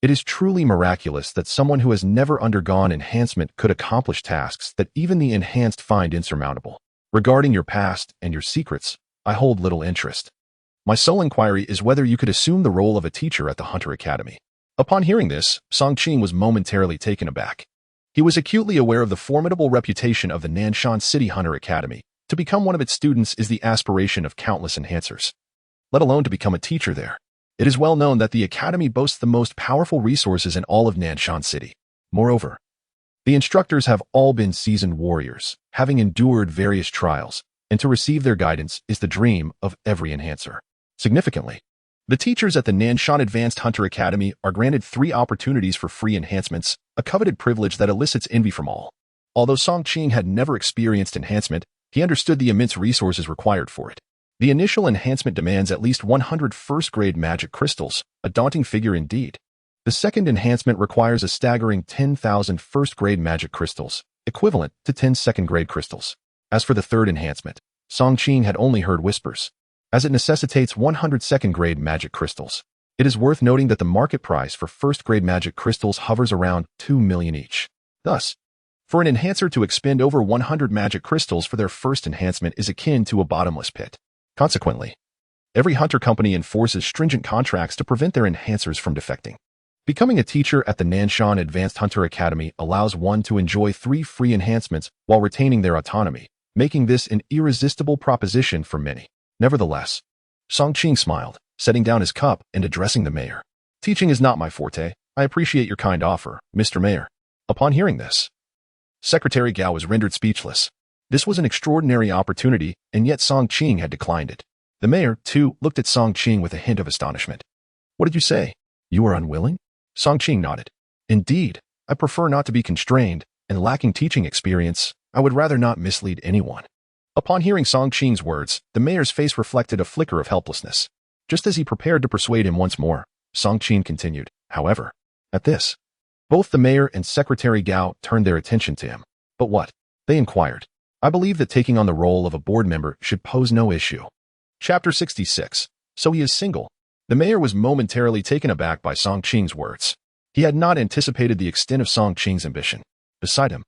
It is truly miraculous that someone who has never undergone enhancement could accomplish tasks that even the enhanced find insurmountable. Regarding your past and your secrets, I hold little interest. My sole inquiry is whether you could assume the role of a teacher at the Hunter Academy. Upon hearing this, Song Qing was momentarily taken aback. He was acutely aware of the formidable reputation of the Nanshan City Hunter Academy. To become one of its students is the aspiration of countless enhancers, let alone to become a teacher there. It is well known that the academy boasts the most powerful resources in all of Nanshan City. Moreover, the instructors have all been seasoned warriors, having endured various trials, and to receive their guidance is the dream of every enhancer. Significantly, the teachers at the Nanshan Advanced Hunter Academy are granted 3 opportunities for free enhancements, a coveted privilege that elicits envy from all. Although Song Qing had never experienced enhancement, he understood the immense resources required for it. The initial enhancement demands at least 100 first-grade magic crystals, a daunting figure indeed. The second enhancement requires a staggering 10,000 first-grade magic crystals, equivalent to 10 second-grade crystals. As for the third enhancement, Song Qing had only heard whispers, as it necessitates 100 second-grade magic crystals. It is worth noting that the market price for first-grade magic crystals hovers around 2 million each. Thus, for an enhancer to expend over 100 magic crystals for their first enhancement is akin to a bottomless pit. Consequently, every hunter company enforces stringent contracts to prevent their enhancers from defecting. Becoming a teacher at the Nanshan Advanced Hunter Academy allows one to enjoy 3 free enhancements while retaining their autonomy, making this an irresistible proposition for many. Nevertheless, Song Qing smiled, setting down his cup and addressing the mayor. Teaching is not my forte. I appreciate your kind offer, Mr. Mayor. Upon hearing this, Secretary Gao was rendered speechless. This was an extraordinary opportunity, and yet Song Qing had declined it. The mayor, too, looked at Song Qing with a hint of astonishment. What did you say? You are unwilling? Song Qing nodded. Indeed, I prefer not to be constrained, and lacking teaching experience, I would rather not mislead anyone. Upon hearing Song Qing's words, the mayor's face reflected a flicker of helplessness. Just as he prepared to persuade him once more, Song Qing continued. However, at this, both the mayor and Secretary Gao turned their attention to him. But what? They inquired. I believe that taking on the role of a board member should pose no issue. Chapter 66. So he is single. The mayor was momentarily taken aback by Song Qing's words. He had not anticipated the extent of Song Qing's ambition. Beside him,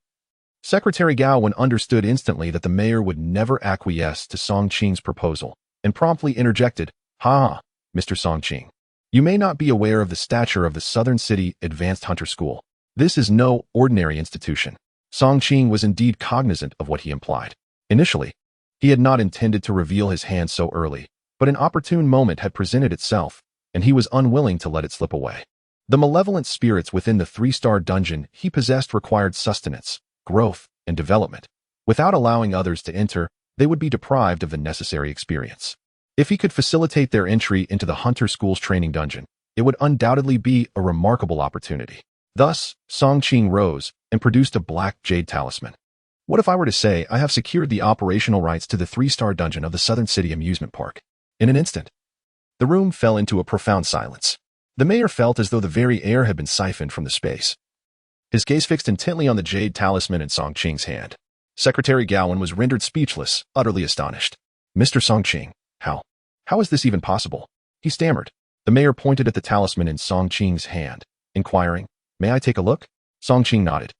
Secretary Gao understood instantly that the mayor would never acquiesce to Song Qing's proposal, and promptly interjected, "Ha, Mr. Song Qing. You may not be aware of the stature of the Southern City Advanced Hunter School. This is no ordinary institution." Song Qing was indeed cognizant of what he implied. Initially, he had not intended to reveal his hand so early, but an opportune moment had presented itself, and he was unwilling to let it slip away. The malevolent spirits within the three-star dungeon he possessed required sustenance, growth, and development. Without allowing others to enter, they would be deprived of the necessary experience. If he could facilitate their entry into the Hunter School's training dungeon, it would undoubtedly be a remarkable opportunity. Thus, Song Qing rose and produced a black jade talisman. What if I were to say I have secured the operational rights to the three-star dungeon of the Southern City Amusement Park? In an instant, the room fell into a profound silence. The mayor felt as though the very air had been siphoned from the space. His gaze fixed intently on the jade talisman in Song Qing's hand. Secretary Gao was rendered speechless, utterly astonished. Mr. Song Qing, how is this even possible? He stammered. The mayor pointed at the talisman in Song Qing's hand, inquiring, "May I take a look?" Song Qing nodded,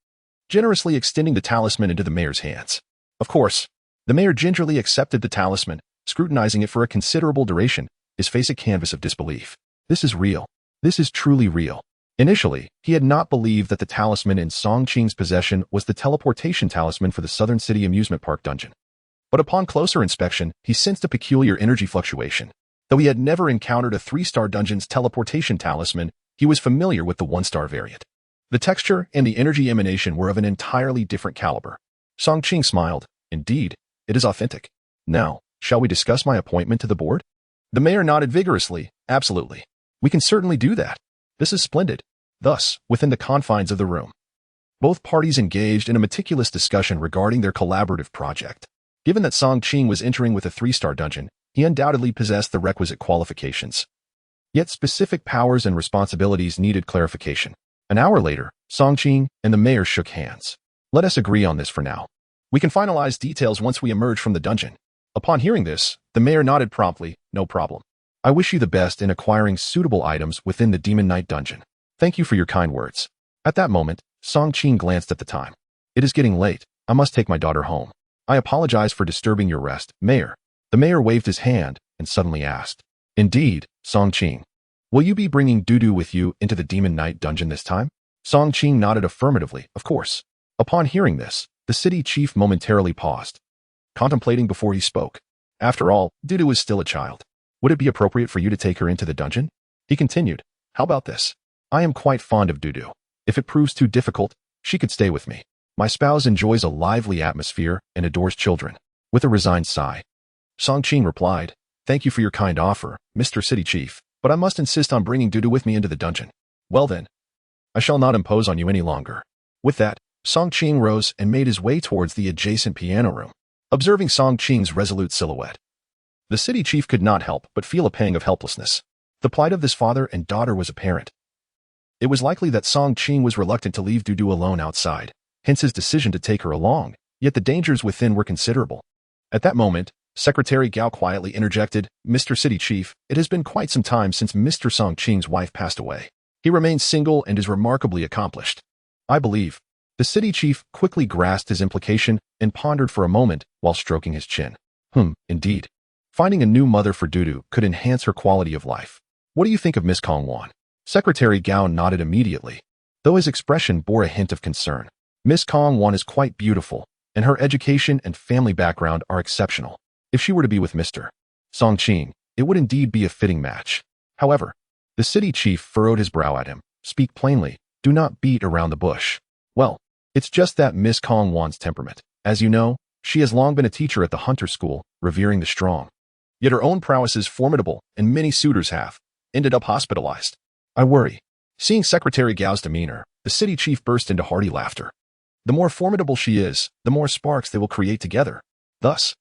generously extending the talisman into the mayor's hands. Of course, the mayor gingerly accepted the talisman, scrutinizing it for a considerable duration, his face a canvas of disbelief. This is real. This is truly real. Initially, he had not believed that the talisman in Song Qing's possession was the teleportation talisman for the Southern City Amusement Park dungeon. But upon closer inspection, he sensed a peculiar energy fluctuation. Though he had never encountered a three-star dungeon's teleportation talisman, he was familiar with the one-star variant. The texture and the energy emanation were of an entirely different caliber. Song Qing smiled. Indeed, it is authentic. Now, shall we discuss my appointment to the board? The mayor nodded vigorously. Absolutely. We can certainly do that. This is splendid. Thus, within the confines of the room, both parties engaged in a meticulous discussion regarding their collaborative project. Given that Song Qing was entering with a three-star dungeon, he undoubtedly possessed the requisite qualifications. Yet specific powers and responsibilities needed clarification. An hour later, Song Qing and the mayor shook hands. Let us agree on this for now. We can finalize details once we emerge from the dungeon. Upon hearing this, the mayor nodded promptly. No problem. I wish you the best in acquiring suitable items within the Demon Knight dungeon. Thank you for your kind words. At that moment, Song Qing glanced at the time. It is getting late. I must take my daughter home. I apologize for disturbing your rest, Mayor. The mayor waved his hand and suddenly asked, Indeed, Song Qing. Will you be bringing Dudu with you into the Demon Knight dungeon this time? Song Qing nodded affirmatively, of course. Upon hearing this, the city chief momentarily paused, contemplating before he spoke. After all, Dudu is still a child. Would it be appropriate for you to take her into the dungeon? He continued, How about this? I am quite fond of Dudu. If it proves too difficult, she could stay with me. My spouse enjoys a lively atmosphere and adores children. With a resigned sigh, Song Qing replied, Thank you for your kind offer, Mr. City Chief, but I must insist on bringing Dudu with me into the dungeon. Well then, I shall not impose on you any longer. With that, Song Qing rose and made his way towards the adjacent piano room. Observing Song Qing's resolute silhouette, the city chief could not help but feel a pang of helplessness. The plight of this father and daughter was apparent. It was likely that Song Qing was reluctant to leave Dudu alone outside, hence his decision to take her along, yet the dangers within were considerable. At that moment, Secretary Gao quietly interjected, Mr. City Chief, it has been quite some time since Mr. Song Qing's wife passed away. He remains single and is remarkably accomplished. I believe. The city chief quickly grasped his implication and pondered for a moment while stroking his chin. Indeed. Finding a new mother for Dudu could enhance her quality of life. What do you think of Miss Kong Wan? Secretary Gao nodded immediately, though his expression bore a hint of concern. Miss Kong Wan is quite beautiful, and her education and family background are exceptional. If she were to be with Mr. Song Qing, it would indeed be a fitting match. However, the city chief furrowed his brow at him. Speak plainly, do not beat around the bush. Well, it's just that Miss Kong Wan's temperament. As you know, she has long been a teacher at the Hunter School, revering the strong. Yet her own prowess is formidable, and many suitors have ended up hospitalized. I worry. Seeing Secretary Gao's demeanor, the city chief burst into hearty laughter. The more formidable she is, the more sparks they will create together. Thus,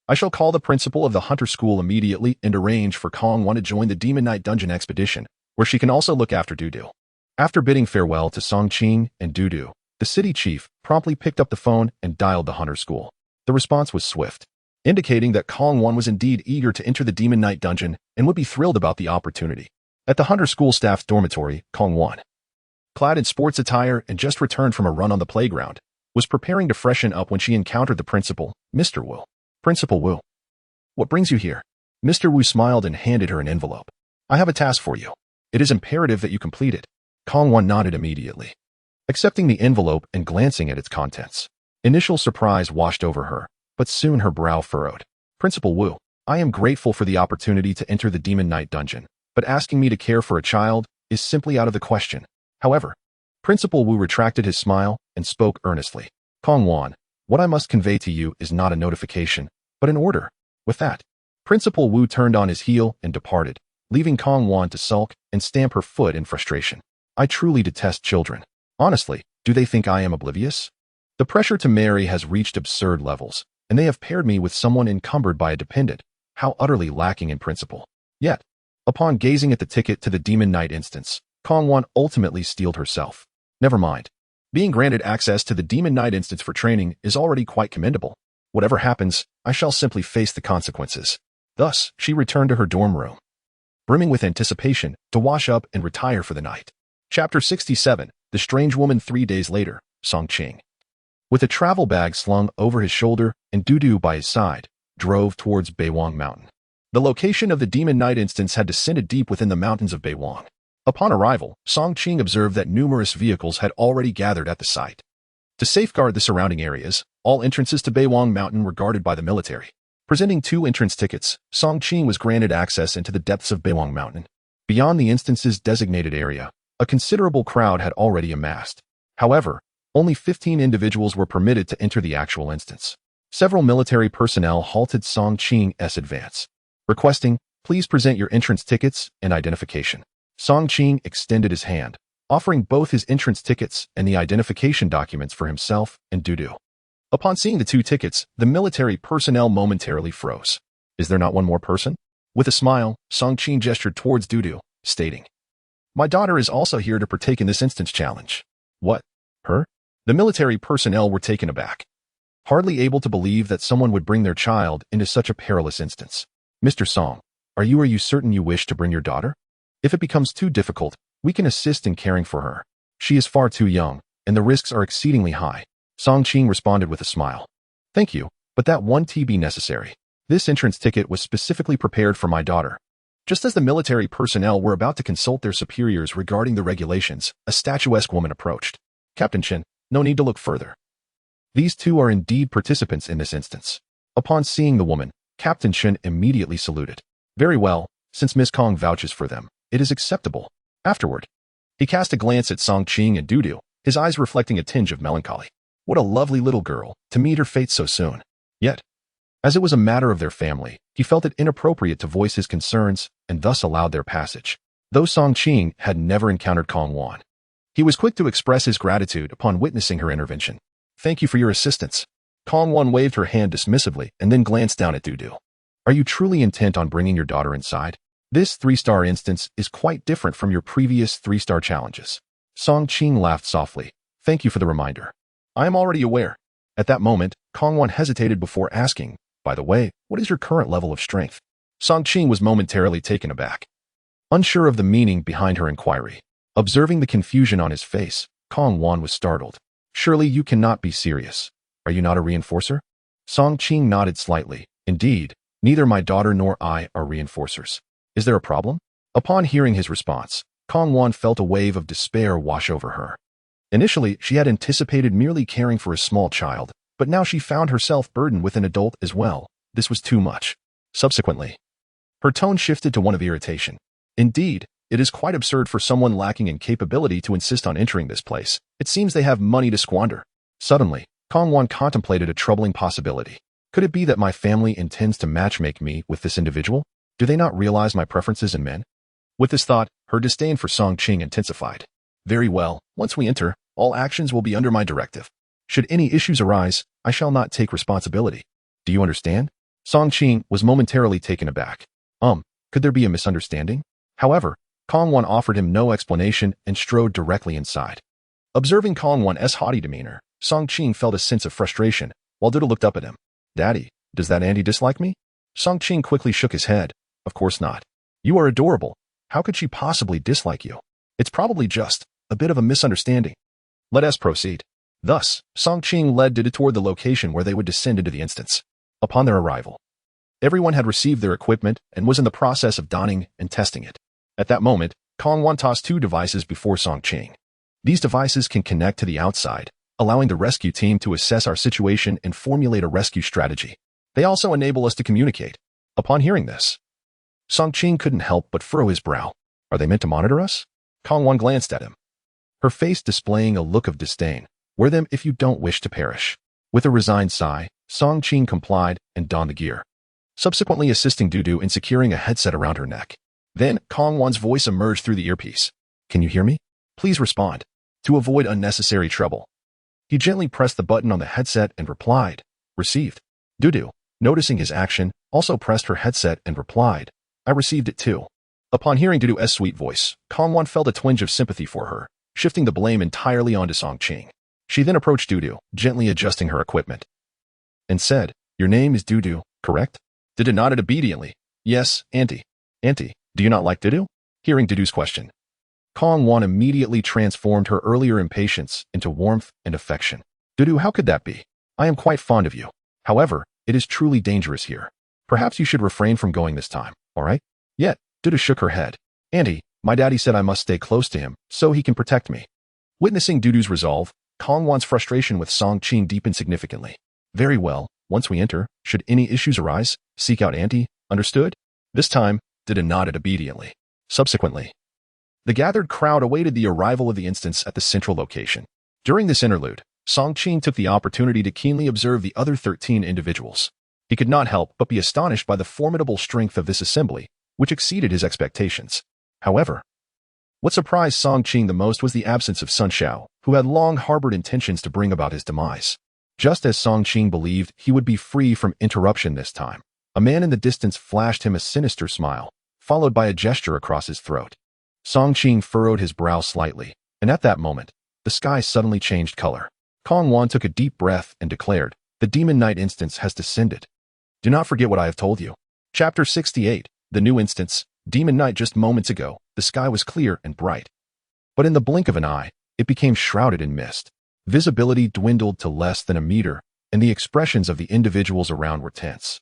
I shall call the principal of the Hunter School immediately and arrange for Kong Wan to join the Demon Knight dungeon expedition, where she can also look after Dudu. After bidding farewell to Song Qing and Dudu, the city chief promptly picked up the phone and dialed the hunter school. The response was swift, indicating that Kong Wan was indeed eager to enter the Demon Knight dungeon and would be thrilled about the opportunity. At the hunter school staff's dormitory, Kong Wan, clad in sports attire and just returned from a run on the playground, was preparing to freshen up when she encountered the principal, Mr. Wu. Principal Wu. What brings you here? Mr. Wu smiled and handed her an envelope. I have a task for you. It is imperative that you complete it. Kong Wan nodded immediately, accepting the envelope and glancing at its contents. Initial surprise washed over her, but soon her brow furrowed. Principal Wu, I am grateful for the opportunity to enter the Demon Knight dungeon, but asking me to care for a child is simply out of the question. However, Principal Wu retracted his smile and spoke earnestly. Kong Wan, what I must convey to you is not a notification, but an order. With that, Principal Wu turned on his heel and departed, leaving Kong Wan to sulk and stamp her foot in frustration. I truly detest children. Honestly, do they think I am oblivious? The pressure to marry has reached absurd levels, and they have paired me with someone encumbered by a dependent. How utterly lacking in principle. Yet, upon gazing at the ticket to the Demon Knight instance, Kong Wan ultimately steeled herself. Never mind. Being granted access to the Demon Knight instance for training is already quite commendable. Whatever happens, I shall simply face the consequences. Thus, she returned to her dorm room, brimming with anticipation to wash up and retire for the night. Chapter 67, The Strange Woman. 3 days later, Song Qing, with a travel bag slung over his shoulder and Dudu by his side, drove towards Beiwang Mountain. The location of the Demon Knight instance had descended deep within the mountains of Beiwang. Upon arrival, Song Qing observed that numerous vehicles had already gathered at the site. To safeguard the surrounding areas, all entrances to Beiwang Mountain were guarded by the military. Presenting 2 entrance tickets, Song Qing was granted access into the depths of Beiwang Mountain. Beyond the instance's designated area, a considerable crowd had already amassed. However, only 15 individuals were permitted to enter the actual instance. Several military personnel halted Song Qing's advance, requesting, please present your entrance tickets and identification. Song Qing extended his hand, offering both his entrance tickets and the identification documents for himself and Dudu. Upon seeing the 2 tickets, the military personnel momentarily froze. Is there not one more person? With a smile, Song Qing gestured towards Dudu, stating, my daughter is also here to partake in this instance challenge. What? Her? The military personnel were taken aback, hardly able to believe that someone would bring their child into such a perilous instance. Mr. Song, are you certain you wish to bring your daughter? If it becomes too difficult, we can assist in caring for her. She is far too young, and the risks are exceedingly high. Song Qing responded with a smile. Thank you, but that won't be necessary. This entrance ticket was specifically prepared for my daughter. Just as the military personnel were about to consult their superiors regarding the regulations, a statuesque woman approached. Captain Chen, no need to look further. These 2 are indeed participants in this instance. Upon seeing the woman, Captain Chen immediately saluted. Very well, since Miss Kong vouches for them, it is acceptable. Afterward, he cast a glance at Song Qing and Dudu, his eyes reflecting a tinge of melancholy. What a lovely little girl, to meet her fate so soon. Yet, as it was a matter of their family, he felt it inappropriate to voice his concerns and thus allowed their passage. Though Song Qing had never encountered Kong Wan, he was quick to express his gratitude upon witnessing her intervention. Thank you for your assistance. Kong Wan waved her hand dismissively and then glanced down at Dudu. Are you truly intent on bringing your daughter inside? This 3-star instance is quite different from your previous 3-star challenges. Song Qing laughed softly. Thank you for the reminder. I am already aware. At that moment, Kong Wan hesitated before asking, by the way, what is your current level of strength? Song Qing was momentarily taken aback, unsure of the meaning behind her inquiry. Observing the confusion on his face, Kong Wan was startled. Surely you cannot be serious. Are you not a reinforcer? Song Qing nodded slightly. Indeed, neither my daughter nor I are reinforcers. Is there a problem? Upon hearing his response, Kong Wan felt a wave of despair wash over her. Initially, she had anticipated merely caring for a small child, but now she found herself burdened with an adult as well. This was too much. Subsequently, her tone shifted to one of irritation. Indeed, it is quite absurd for someone lacking in capability to insist on entering this place. It seems they have money to squander. Suddenly, Kong Wan contemplated a troubling possibility. Could it be that my family intends to matchmake me with this individual? Do they not realize my preferences in men? With this thought, her disdain for Song Qing intensified. Very well, once we enter, all actions will be under my directive. Should any issues arise, I shall not take responsibility. Do you understand? Song Qing was momentarily taken aback. Could there be a misunderstanding? However, Kong offered him no explanation and strode directly inside. Observing Kong's haughty demeanor, Song Qing felt a sense of frustration, while Dudu looked up at him. "Daddy, does that auntie dislike me?" Song Qing quickly shook his head. "Of course not. You are adorable. How could she possibly dislike you? It's probably just a bit of a misunderstanding. Let us proceed." Thus, Song Qing led Dudu toward the location where they would descend into the instance. Upon their arrival, everyone had received their equipment and was in the process of donning and testing it. At that moment, Kong tossed two devices before Song Qing. These devices can connect to the outside, allowing the rescue team to assess our situation and formulate a rescue strategy. They also enable us to communicate. Upon hearing this, Song Qing couldn't help but furrow his brow. Are they meant to monitor us? Kong glanced at him, her face displaying a look of disdain. Wear them if you don't wish to perish. With a resigned sigh, Song Qing complied and donned the gear, subsequently assisting Dudu in securing a headset around her neck. Then, Kong's voice emerged through the earpiece. "Can you hear me? Please respond." To avoid unnecessary trouble, he gently pressed the button on the headset and replied, "Received." Dudu, noticing his action, also pressed her headset and replied, "I received it too." Upon hearing Dudu's sweet voice, Kong felt a twinge of sympathy for her, shifting the blame entirely onto Song Qing. She then approached Dudu, gently adjusting her equipment, and said, "Your name is Dudu, correct?" Dudu nodded obediently. "Yes, auntie." "Auntie, do you not like Dudu?" Hearing Dudu's question, Kong immediately transformed her earlier impatience into warmth and affection. "Dudu, how could that be? I am quite fond of you. However, it is truly dangerous here. Perhaps you should refrain from going this time, all right?" Yet, Dudu shook her head. "Auntie, my daddy said I must stay close to him, so he can protect me." Witnessing Dudu's resolve, Kong's frustration with Song Qing deepened significantly. "Very well, once we enter, should any issues arise, seek out auntie, understood?" This time, Dudu nodded obediently. Subsequently, the gathered crowd awaited the arrival of the instance at the central location. During this interlude, Song Qing took the opportunity to keenly observe the other 13 individuals. He could not help but be astonished by the formidable strength of this assembly, which exceeded his expectations. However, what surprised Song Qing the most was the absence of Sun Xiao, who had long harbored intentions to bring about his demise. Just as Song Qing believed he would be free from interruption this time, a man in the distance flashed him a sinister smile, followed by a gesture across his throat. Song Qing furrowed his brow slightly, and at that moment, the sky suddenly changed color. Kong took a deep breath and declared, "The Demon Knight instance has descended. Do not forget what I have told you." Chapter 68, The New Instance, Demon Knight. Just moments ago, the sky was clear and bright. But in the blink of an eye, it became shrouded in mist. Visibility dwindled to less than a meter, and the expressions of the individuals around were tense.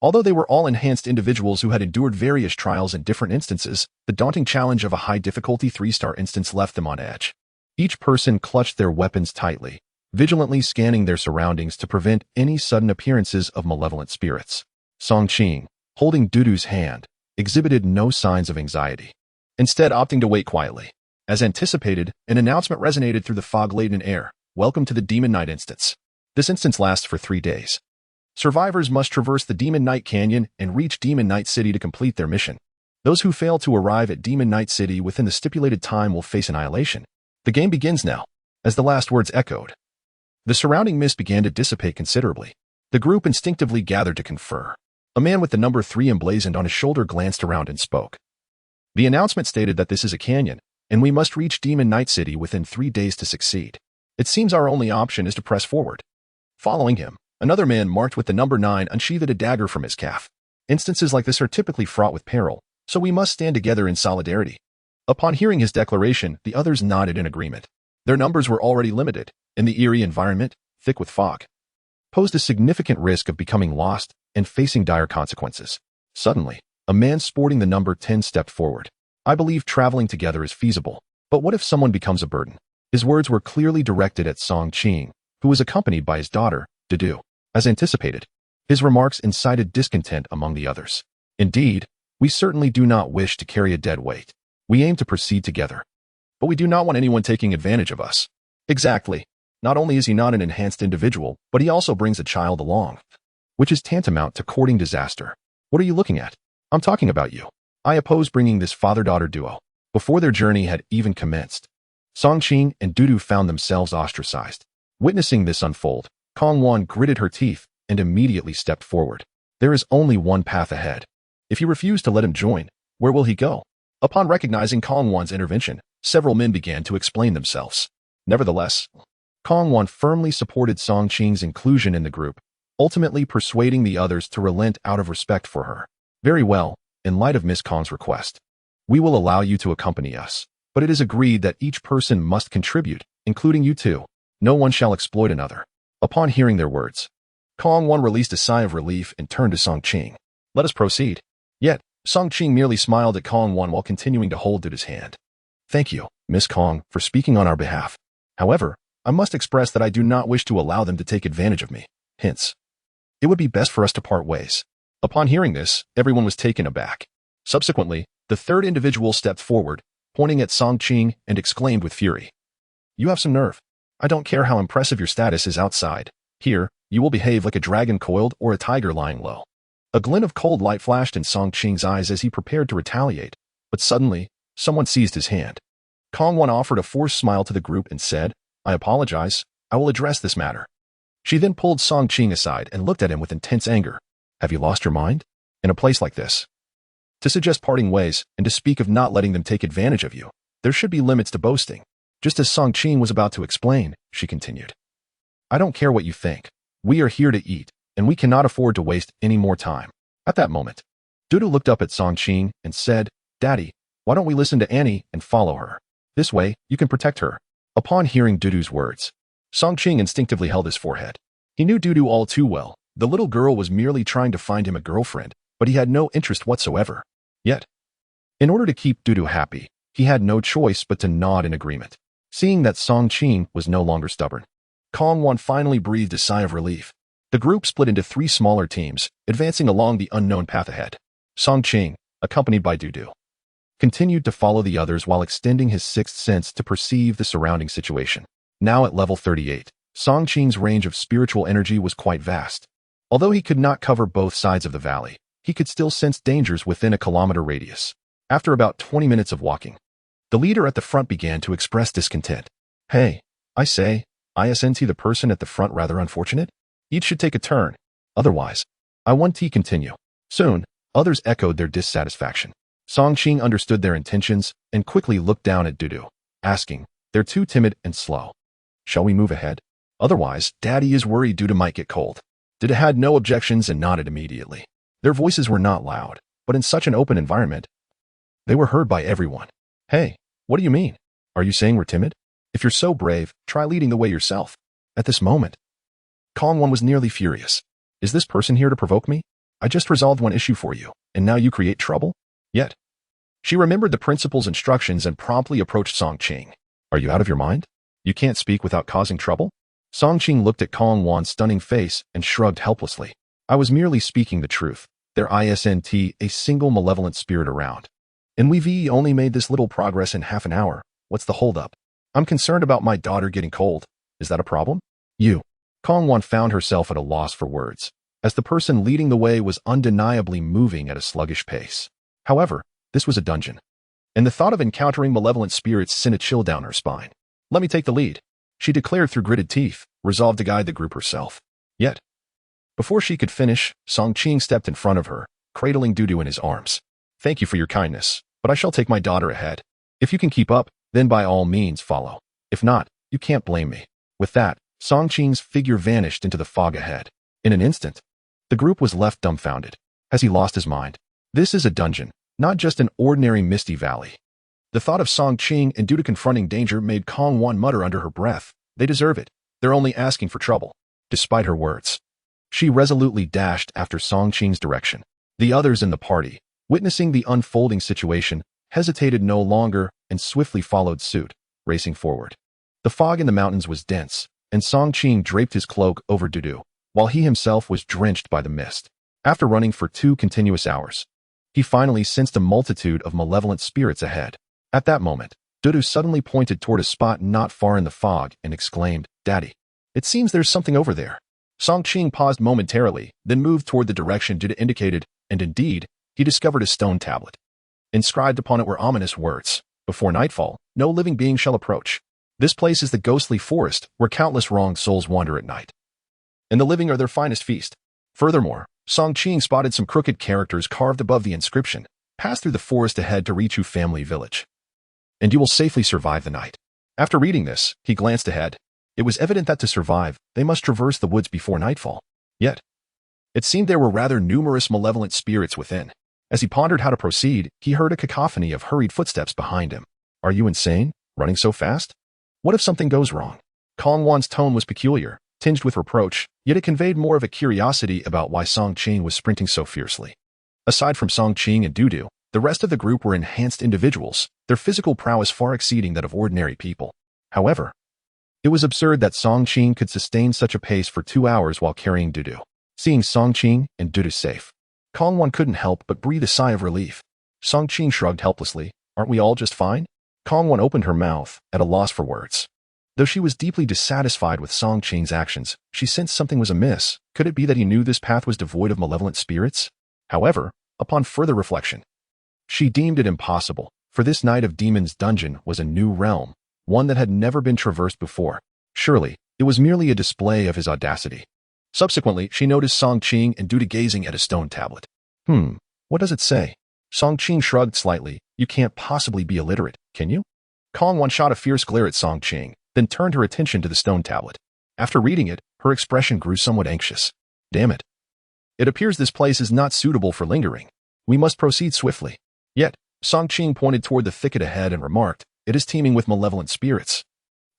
Although they were all enhanced individuals who had endured various trials in different instances, the daunting challenge of a high-difficulty 3-star instance left them on edge. Each person clutched their weapons tightly, vigilantly scanning their surroundings to prevent any sudden appearances of malevolent spirits. Song Qing, holding Dudu's hand, exhibited no signs of anxiety, instead opting to wait quietly. As anticipated, an announcement resonated through the fog-laden air. "Welcome to the Demon Knight instance. This instance lasts for 3 days. Survivors must traverse the Demon Knight Canyon and reach Demon Knight City to complete their mission. Those who fail to arrive at Demon Knight City within the stipulated time will face annihilation. The game begins now." As the last words echoed, the surrounding mist began to dissipate considerably. The group instinctively gathered to confer. A man with the number 3 emblazoned on his shoulder glanced around and spoke. "The announcement stated that this is a canyon, and we must reach Demon Knight City within 3 days to succeed. It seems our only option is to press forward." Following him, another man marked with the number 9 unsheathed a dagger from his calf. "Instances like this are typically fraught with peril, so we must stand together in solidarity." Upon hearing his declaration, the others nodded in agreement. Their numbers were already limited, and the eerie environment, thick with fog, posed a significant risk of becoming lost and facing dire consequences. Suddenly, a man sporting the number 10 stepped forward. "I believe traveling together is feasible, but what if someone becomes a burden?" His words were clearly directed at Song Qing, who was accompanied by his daughter, Dudu. As anticipated, his remarks incited discontent among the others. "Indeed, we certainly do not wish to carry a dead weight. We aim to proceed together, but we do not want anyone taking advantage of us." "Exactly. Not only is he not an enhanced individual, but he also brings a child along, which is tantamount to courting disaster." "What are you looking at?" "I'm talking about you. I oppose bringing this father-daughter duo." Before their journey had even commenced, Song Qing and Dudu found themselves ostracized. Witnessing this unfold, Kong gritted her teeth and immediately stepped forward. There is only one path ahead. If you refuse to let him join, where will he go? Upon recognizing Kong Wan's intervention, several men began to explain themselves. Nevertheless, Kong Wan firmly supported Song Qing's inclusion in the group, ultimately persuading the others to relent out of respect for her. Very well, in light of Miss Kong's request, we will allow you to accompany us, but it is agreed that each person must contribute, including you two. No one shall exploit another. Upon hearing their words, Kong Wan released a sigh of relief and turned to Song Qing. Let us proceed. Yet, Song Qing merely smiled at Kong Wan while continuing to hold Dudu's hand. Thank you, Miss Kong, for speaking on our behalf. However, I must express that I do not wish to allow them to take advantage of me. Hence, it would be best for us to part ways. Upon hearing this, everyone was taken aback. Subsequently, the third individual stepped forward, pointing at Song Qing and exclaimed with fury. You have some nerve. I don't care how impressive your status is outside. Here, you will behave like a dragon coiled or a tiger lying low. A glint of cold light flashed in Song Qing's eyes as he prepared to retaliate, but suddenly, someone seized his hand. Kong Wan offered a forced smile to the group and said, I apologize, I will address this matter. She then pulled Song Qing aside and looked at him with intense anger. Have you lost your mind? In a place like this? To suggest parting ways and to speak of not letting them take advantage of you, there should be limits to boasting. Just as Song Qing was about to explain, she continued. I don't care what you think. We are here to eat, and we cannot afford to waste any more time. At that moment, Dudu looked up at Song Qing and said, Daddy, why don't we listen to Annie and follow her? This way, you can protect her. Upon hearing Dudu's words, Song Qing instinctively held his forehead. He knew Dudu all too well. The little girl was merely trying to find him a girlfriend, but he had no interest whatsoever. Yet, in order to keep Dudu happy, he had no choice but to nod in agreement. Seeing that Song Qing was no longer stubborn, Kong Wan finally breathed a sigh of relief. The group split into 3 smaller teams, advancing along the unknown path ahead. Song Qing, accompanied by Dudu, continued to follow the others while extending his sixth sense to perceive the surrounding situation. Now at level 38, Song Qing's range of spiritual energy was quite vast. Although he could not cover both sides of the valley, he could still sense dangers within a kilometer radius. After about 20 minutes of walking, the leader at the front began to express discontent. Hey, I say, isn't the person at the front rather unfortunate? Each should take a turn. Otherwise, I want to continue. Soon, others echoed their dissatisfaction. Song Qing understood their intentions and quickly looked down at Dudu, asking, They're too timid and slow. Shall we move ahead? Otherwise, Daddy is worried Dudu might get cold. Dudu had no objections and nodded immediately. Their voices were not loud, but in such an open environment, they were heard by everyone. Hey, what do you mean? Are you saying we're timid? If you're so brave, try leading the way yourself. At this moment, Kong Wan was nearly furious. Is this person here to provoke me? I just resolved one issue for you, and now you create trouble? Yet, she remembered the principal's instructions and promptly approached Song Qing. Are you out of your mind? You can't speak without causing trouble? Song Qing looked at Kong Wan's stunning face and shrugged helplessly. I was merely speaking the truth. There isn't a single malevolent spirit around. And we've only made this little progress in half an hour. What's the holdup? I'm concerned about my daughter getting cold. Is that a problem? Kong Wan found herself at a loss for words, as the person leading the way was undeniably moving at a sluggish pace. However, this was a dungeon, and the thought of encountering malevolent spirits sent a chill down her spine. Let me take the lead, she declared through gritted teeth, resolved to guide the group herself. Yet, before she could finish, Song Qing stepped in front of her, cradling Dudu in his arms. Thank you for your kindness, but I shall take my daughter ahead. If you can keep up, then by all means follow. If not, you can't blame me. With that, Song Qing's figure vanished into the fog ahead. In an instant, the group was left dumbfounded. Has he lost his mind? This is a dungeon, not just an ordinary misty valley. The thought of Song Qing and Dudu confronting danger made Kong Wan mutter under her breath. They deserve it. They're only asking for trouble. Despite her words, she resolutely dashed after Song Qing's direction. The others in the party, witnessing the unfolding situation, hesitated no longer and swiftly followed suit, racing forward. The fog in the mountains was dense, and Song Qing draped his cloak over Dudu, while he himself was drenched by the mist. After running for 2 continuous hours, he finally sensed a multitude of malevolent spirits ahead. At that moment, Dudu suddenly pointed toward a spot not far in the fog and exclaimed, Daddy, it seems there's something over there. Song Qing paused momentarily, then moved toward the direction Dudu indicated, and indeed, he discovered a stone tablet. Inscribed upon it were ominous words. Before nightfall, no living being shall approach. This place is the ghostly forest where countless wronged souls wander at night, and the living are their finest feast. Furthermore, Song Qing spotted some crooked characters carved above the inscription, Pass through the forest ahead to reach your family village, and you will safely survive the night. After reading this, he glanced ahead. It was evident that to survive, they must traverse the woods before nightfall. Yet, it seemed there were rather numerous malevolent spirits within. As he pondered how to proceed, he heard a cacophony of hurried footsteps behind him. Are you insane, running so fast? What if something goes wrong? Kong Wan's tone was peculiar, tinged with reproach, yet it conveyed more of a curiosity about why Song Qing was sprinting so fiercely. Aside from Song Qing and Dudu, the rest of the group were enhanced individuals, their physical prowess far exceeding that of ordinary people. However, it was absurd that Song Qing could sustain such a pace for 2 hours while carrying Dudu. Seeing Song Qing and Dudu safe, Kong Wan couldn't help but breathe a sigh of relief. Song Qing shrugged helplessly. Aren't we all just fine? Kong Wan opened her mouth, at a loss for words. Though she was deeply dissatisfied with Song Qing's actions, she sensed something was amiss. Could it be that he knew this path was devoid of malevolent spirits? However, upon further reflection, she deemed it impossible, for this Night of Demons dungeon was a new realm, one that had never been traversed before. Surely, it was merely a display of his audacity. Subsequently, she noticed Song Qing and Dudu gazing at a stone tablet. What does it say? Song Qing shrugged slightly. You can't possibly be illiterate, can you? Kong Wan shot a fierce glare at Song Qing, then turned her attention to the stone tablet. After reading it, her expression grew somewhat anxious. Damn it. It appears this place is not suitable for lingering. We must proceed swiftly. Yet, Song Qing pointed toward the thicket ahead and remarked, it is teeming with malevolent spirits.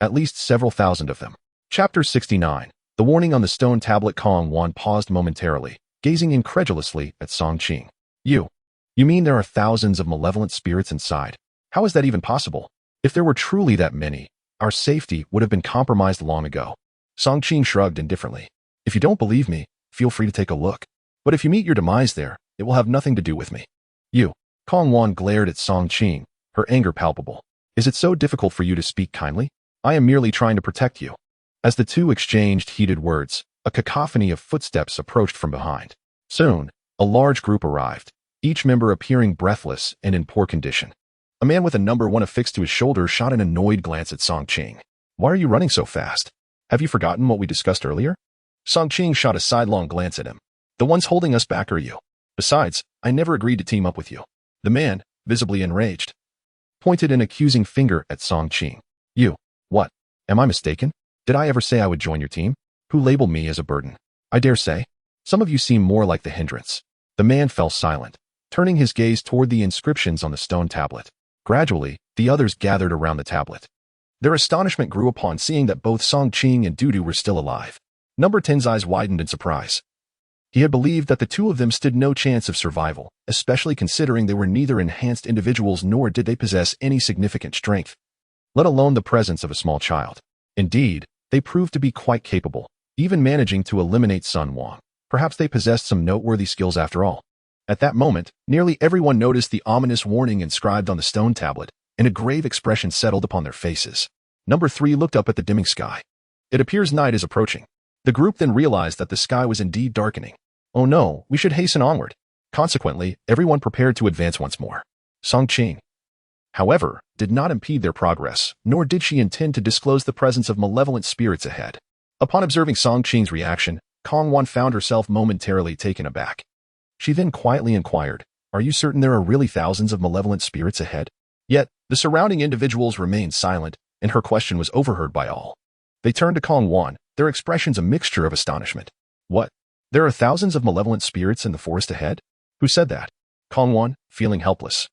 At least several thousand of them. Chapter 69. The warning on the stone tablet. Kong Wan paused momentarily, gazing incredulously at Song Qing. You mean there are thousands of malevolent spirits inside? How is that even possible? If there were truly that many, our safety would have been compromised long ago. Song Qing shrugged indifferently. If you don't believe me, feel free to take a look. But if you meet your demise there, it will have nothing to do with me. Kong Wan glared at Song Qing, her anger palpable. Is it so difficult for you to speak kindly? I am merely trying to protect you. As the two exchanged heated words, a cacophony of footsteps approached from behind. Soon, a large group arrived, each member appearing breathless and in poor condition. A man with a number 1 affixed to his shoulder shot an annoyed glance at Song Qing. Why are you running so fast? Have you forgotten what we discussed earlier? Song Qing shot a sidelong glance at him. The ones holding us back are you. Besides, I never agreed to team up with you. The man, visibly enraged, pointed an accusing finger at Song Qing. You. What? Am I mistaken? Did I ever say I would join your team? Who labeled me as a burden? I dare say. Some of you seem more like the hindrance. The man fell silent, turning his gaze toward the inscriptions on the stone tablet. Gradually, the others gathered around the tablet. Their astonishment grew upon seeing that both Song Qing and Dudu were still alive. Number 10's eyes widened in surprise. He had believed that the two of them stood no chance of survival, especially considering they were neither enhanced individuals nor did they possess any significant strength, let alone the presence of a small child. Indeed, they proved to be quite capable, even managing to eliminate Sun Wang. Perhaps they possessed some noteworthy skills after all. At that moment, nearly everyone noticed the ominous warning inscribed on the stone tablet, and a grave expression settled upon their faces. Number 3 looked up at the dimming sky. It appears night is approaching. The group then realized that the sky was indeed darkening. Oh no, we should hasten onward. Consequently, everyone prepared to advance once more. Song Qing, however, did not impede their progress, nor did she intend to disclose the presence of malevolent spirits ahead. Upon observing Song Qing's reaction, Kong Wan found herself momentarily taken aback. She then quietly inquired, are you certain there are really thousands of malevolent spirits ahead? Yet, the surrounding individuals remained silent, and her question was overheard by all. They turned to Kong Wan, their expressions a mixture of astonishment. What? There are thousands of malevolent spirits in the forest ahead? Who said that? Kong Wan, feeling helpless,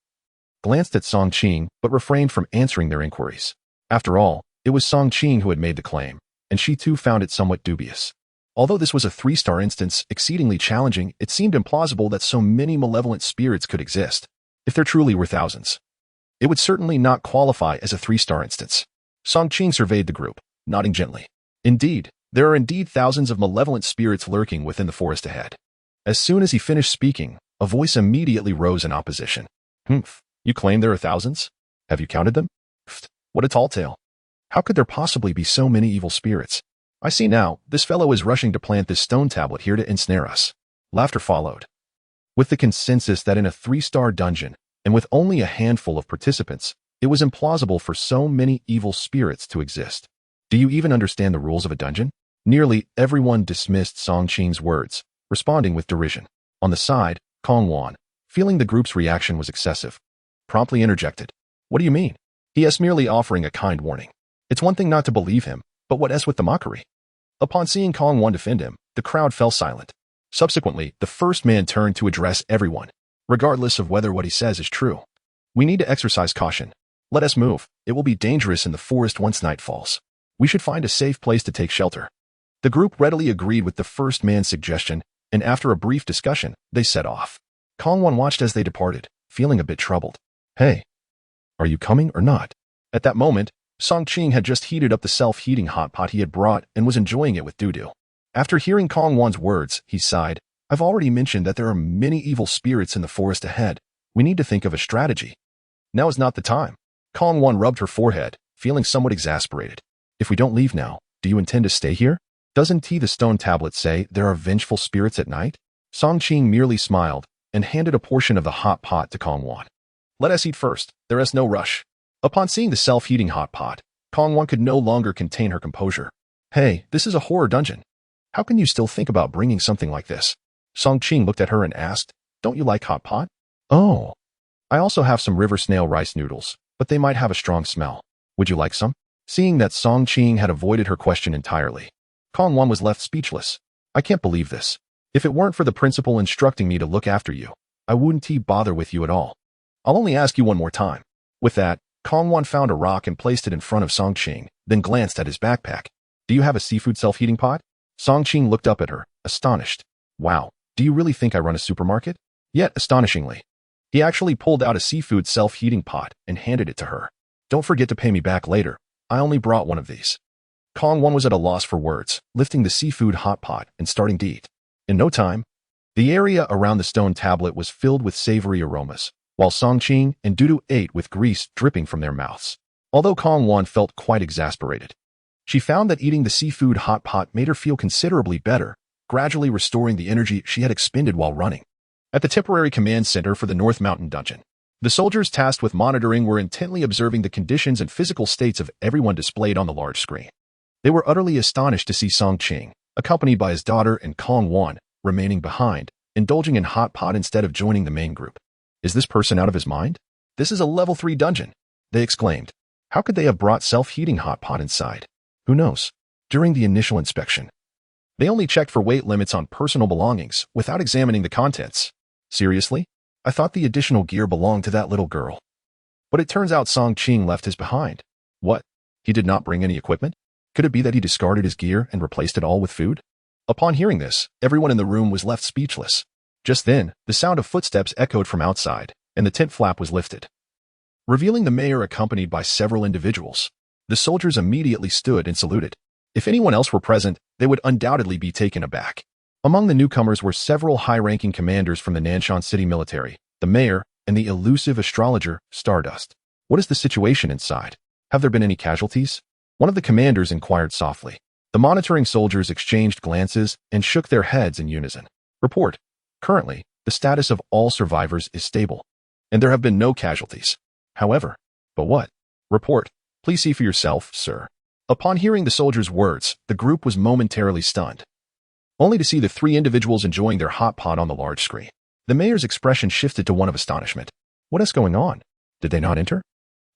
glanced at Song Qing but refrained from answering their inquiries. After all, it was Song Qing who had made the claim, and she too found it somewhat dubious. Although this was a 3-star instance, exceedingly challenging, it seemed implausible that so many malevolent spirits could exist. If there truly were thousands, it would certainly not qualify as a 3-star instance. Song Qing surveyed the group, nodding gently. Indeed, there are indeed thousands of malevolent spirits lurking within the forest ahead. As soon as he finished speaking, a voice immediately rose in opposition. You claim there are thousands? Have you counted them? What a tall tale. How could there possibly be so many evil spirits? I see now, this fellow is rushing to plant this stone tablet here to ensnare us. Laughter followed. With the consensus that in a 3-star dungeon, and with only a handful of participants, it was implausible for so many evil spirits to exist. Do you even understand the rules of a dungeon? Nearly everyone dismissed Song Qing's words, responding with derision. On the side, Kong Wan, feeling the group's reaction was excessive, promptly interjected. What do you mean? He is merely offering a kind warning. It's one thing not to believe him, but what else with the mockery? Upon seeing Kong Wan defend him, the crowd fell silent. Subsequently, the first man turned to address everyone, regardless of whether what he says is true. We need to exercise caution. Let us move. It will be dangerous in the forest once night falls. We should find a safe place to take shelter. The group readily agreed with the first man's suggestion, and after a brief discussion, they set off. Kong Wan watched as they departed, feeling a bit troubled. Hey, are you coming or not? At that moment, Song Qing had just heated up the self-heating hot pot he had brought and was enjoying it with Dudu. After hearing Kong Wan's words, he sighed. I've already mentioned that there are many evil spirits in the forest ahead. We need to think of a strategy. Now is not the time. Kong Wan rubbed her forehead, feeling somewhat exasperated. If we don't leave now, do you intend to stay here? Doesn't the stone tablet say there are vengeful spirits at night? Song Qing merely smiled and handed a portion of the hot pot to Kong Wan. Let us eat first. There is no rush. Upon seeing the self-heating hot pot, Kong Wan could no longer contain her composure. Hey, this is a horror dungeon. How can you still think about bringing something like this? Song Qing looked at her and asked, don't you like hot pot? Oh. I also have some river snail rice noodles, but they might have a strong smell. Would you like some? Seeing that Song Qing had avoided her question entirely, Kong Wan was left speechless. I can't believe this. If it weren't for the principal instructing me to look after you, I wouldn't bother with you at all. I'll only ask you one more time. With that, Kong Wan found a rock and placed it in front of Song Qing, then glanced at his backpack. Do you have a seafood self-heating pot? Song Qing looked up at her, astonished. Wow, do you really think I run a supermarket? Yet, astonishingly, he actually pulled out a seafood self-heating pot and handed it to her. Don't forget to pay me back later. I only brought one of these. Kong Wan was at a loss for words, lifting the seafood hot pot and starting to eat. In no time, the area around the stone tablet was filled with savory aromas, while Song Qing and Dudu ate with grease dripping from their mouths. Although Kong Wan felt quite exasperated, she found that eating the seafood hot pot made her feel considerably better, gradually restoring the energy she had expended while running. At the temporary command center for the North Mountain Dungeon, the soldiers tasked with monitoring were intently observing the conditions and physical states of everyone displayed on the large screen. They were utterly astonished to see Song Qing, accompanied by his daughter and Kong Wan, remaining behind, indulging in hot pot instead of joining the main group. Is this person out of his mind? This is a level 3 dungeon, they exclaimed. How could they have brought self-heating hot pot inside? Who knows? During the initial inspection, they only checked for weight limits on personal belongings without examining the contents. Seriously? I thought the additional gear belonged to that little girl. But it turns out Song Qing left his behind. What? He did not bring any equipment? Could it be that he discarded his gear and replaced it all with food? Upon hearing this, everyone in the room was left speechless. Just then, the sound of footsteps echoed from outside, and the tent flap was lifted, revealing the mayor accompanied by several individuals. The soldiers immediately stood and saluted. If anyone else were present, they would undoubtedly be taken aback. Among the newcomers were several high-ranking commanders from the Nanshan City military, the mayor, and the elusive astrologer, Stardust. What is the situation inside? Have there been any casualties? One of the commanders inquired softly. The monitoring soldiers exchanged glances and shook their heads in unison. Report. Currently, the status of all survivors is stable, and there have been no casualties. However, but what? Report. Please see for yourself, sir. Upon hearing the soldier's words, the group was momentarily stunned, only to see the 3 individuals enjoying their hot pot on the large screen. The mayor's expression shifted to one of astonishment. What is going on? Did they not enter?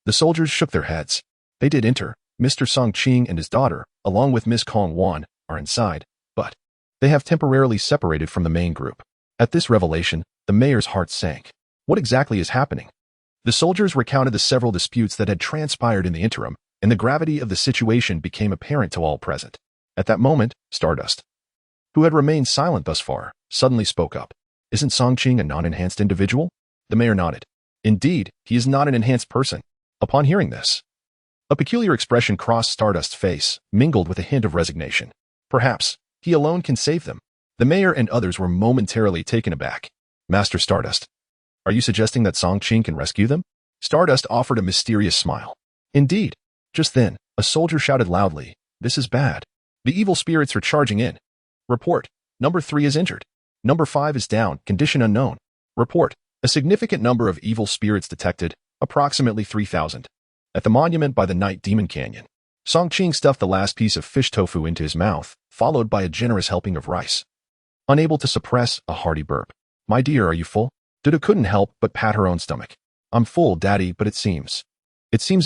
The soldiers shook their heads. They did enter. Mr. Song Qing and his daughter, along with Miss Kong Wan, are inside, but they have temporarily separated from the main group. At this revelation, the mayor's heart sank. What exactly is happening? The soldiers recounted the several disputes that had transpired in the interim, and the gravity of the situation became apparent to all present. At that moment, Stardust, who had remained silent thus far, suddenly spoke up. Isn't Song Qing a non-enhanced individual? The mayor nodded. Indeed, he is not an enhanced person. Upon hearing this, a peculiar expression crossed Stardust's face, mingled with a hint of resignation. Perhaps he alone can save them. The mayor and others were momentarily taken aback. Master Stardust, are you suggesting that Song Qing can rescue them? Stardust offered a mysterious smile. Indeed. Just then, a soldier shouted loudly, this is bad. The evil spirits are charging in. Report. Number 3 is injured. Number 5 is down, condition unknown. Report. A significant number of evil spirits detected, approximately 3,000. At the monument by the Night Demon Canyon, Song Qing stuffed the last piece of fish tofu into his mouth, followed by a generous helping of rice. Unable to suppress a hearty burp. My dear, are you full? Dudu couldn't help but pat her own stomach. I'm full, Daddy, but it seems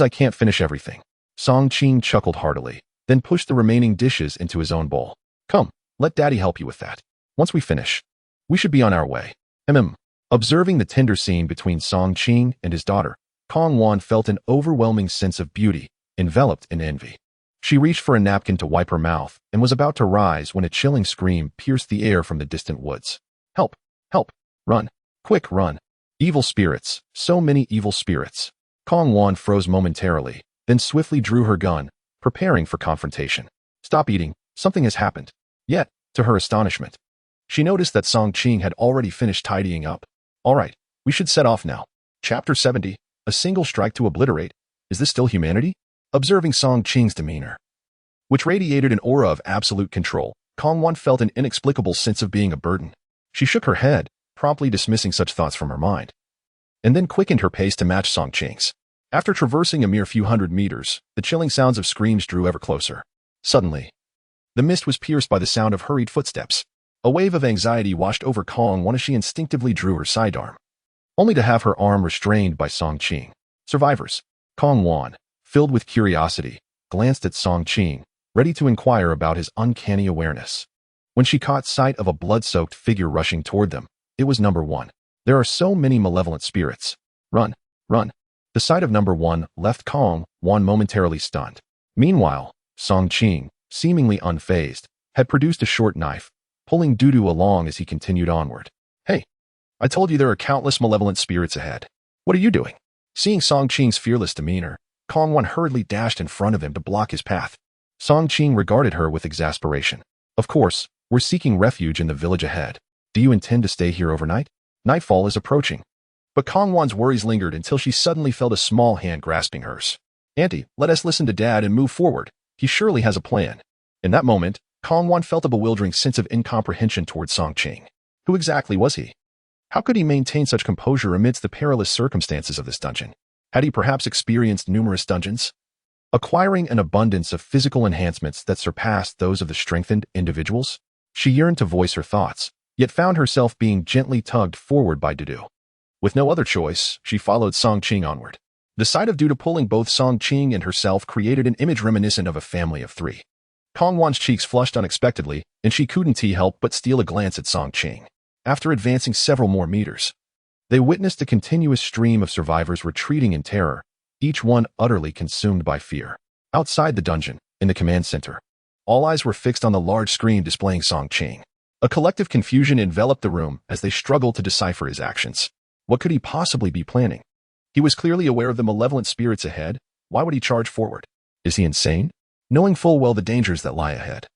I can't finish everything. Song Qing chuckled heartily, then pushed the remaining dishes into his own bowl. Come, let Daddy help you with that. Once we finish, we should be on our way. Observing the tender scene between Song Qing and his daughter, Kong Wan felt an overwhelming sense of beauty, enveloped in envy. She reached for a napkin to wipe her mouth and was about to rise when a chilling scream pierced the air from the distant woods. Help! Help! Run! Quick, run! Evil spirits, so many evil spirits. Kong Wan froze momentarily, then swiftly drew her gun, preparing for confrontation. Stop eating, something has happened. Yet, to her astonishment, she noticed that Song Qing had already finished tidying up. All right, we should set off now. Chapter 70, A Single Strike to Obliterate. Is this still humanity? Observing Song Qing's demeanor, which radiated an aura of absolute control, Kong Wan felt an inexplicable sense of being a burden. She shook her head, promptly dismissing such thoughts from her mind, and then quickened her pace to match Song Qing's. After traversing a mere few hundred meters, the chilling sounds of screams drew ever closer. Suddenly, the mist was pierced by the sound of hurried footsteps. A wave of anxiety washed over Kong Wan as she instinctively drew her sidearm, only to have her arm restrained by Song Qing. Survivors. Kong Wan, filled with curiosity, glanced at Song Qing, ready to inquire about his uncanny awareness. When she caught sight of a blood-soaked figure rushing toward them, it was number 1. There are so many malevolent spirits. Run, run. The sight of number 1 left Kong Wan momentarily stunned. Meanwhile, Song Qing, seemingly unfazed, had produced a short knife, pulling Dudu along as he continued onward. Hey, I told you there are countless malevolent spirits ahead. What are you doing? Seeing Song Qing's fearless demeanor, Kong Wan hurriedly dashed in front of him to block his path. Song Qing regarded her with exasperation. Of course, we're seeking refuge in the village ahead. Do you intend to stay here overnight? Nightfall is approaching. But Kong Wan's worries lingered until she suddenly felt a small hand grasping hers. Auntie, let us listen to Dad and move forward. He surely has a plan. In that moment, Kong Wan felt a bewildering sense of incomprehension towards Song Qing. Who exactly was he? How could he maintain such composure amidst the perilous circumstances of this dungeon? Had he perhaps experienced numerous dungeons, acquiring an abundance of physical enhancements that surpassed those of the strengthened individuals? She yearned to voice her thoughts, yet found herself being gently tugged forward by Dudu. With no other choice, she followed Song Qing onward. The sight of Dudu pulling both Song Qing and herself created an image reminiscent of a family of 3. Kong Wan's cheeks flushed unexpectedly, and she couldn't help but steal a glance at Song Qing. After advancing several more meters, they witnessed a continuous stream of survivors retreating in terror, each one utterly consumed by fear. Outside the dungeon, in the command center, all eyes were fixed on the large screen displaying Song Qing. A collective confusion enveloped the room as they struggled to decipher his actions. What could he possibly be planning? He was clearly aware of the malevolent spirits ahead. Why would he charge forward? Is he insane? Knowing full well the dangers that lie ahead.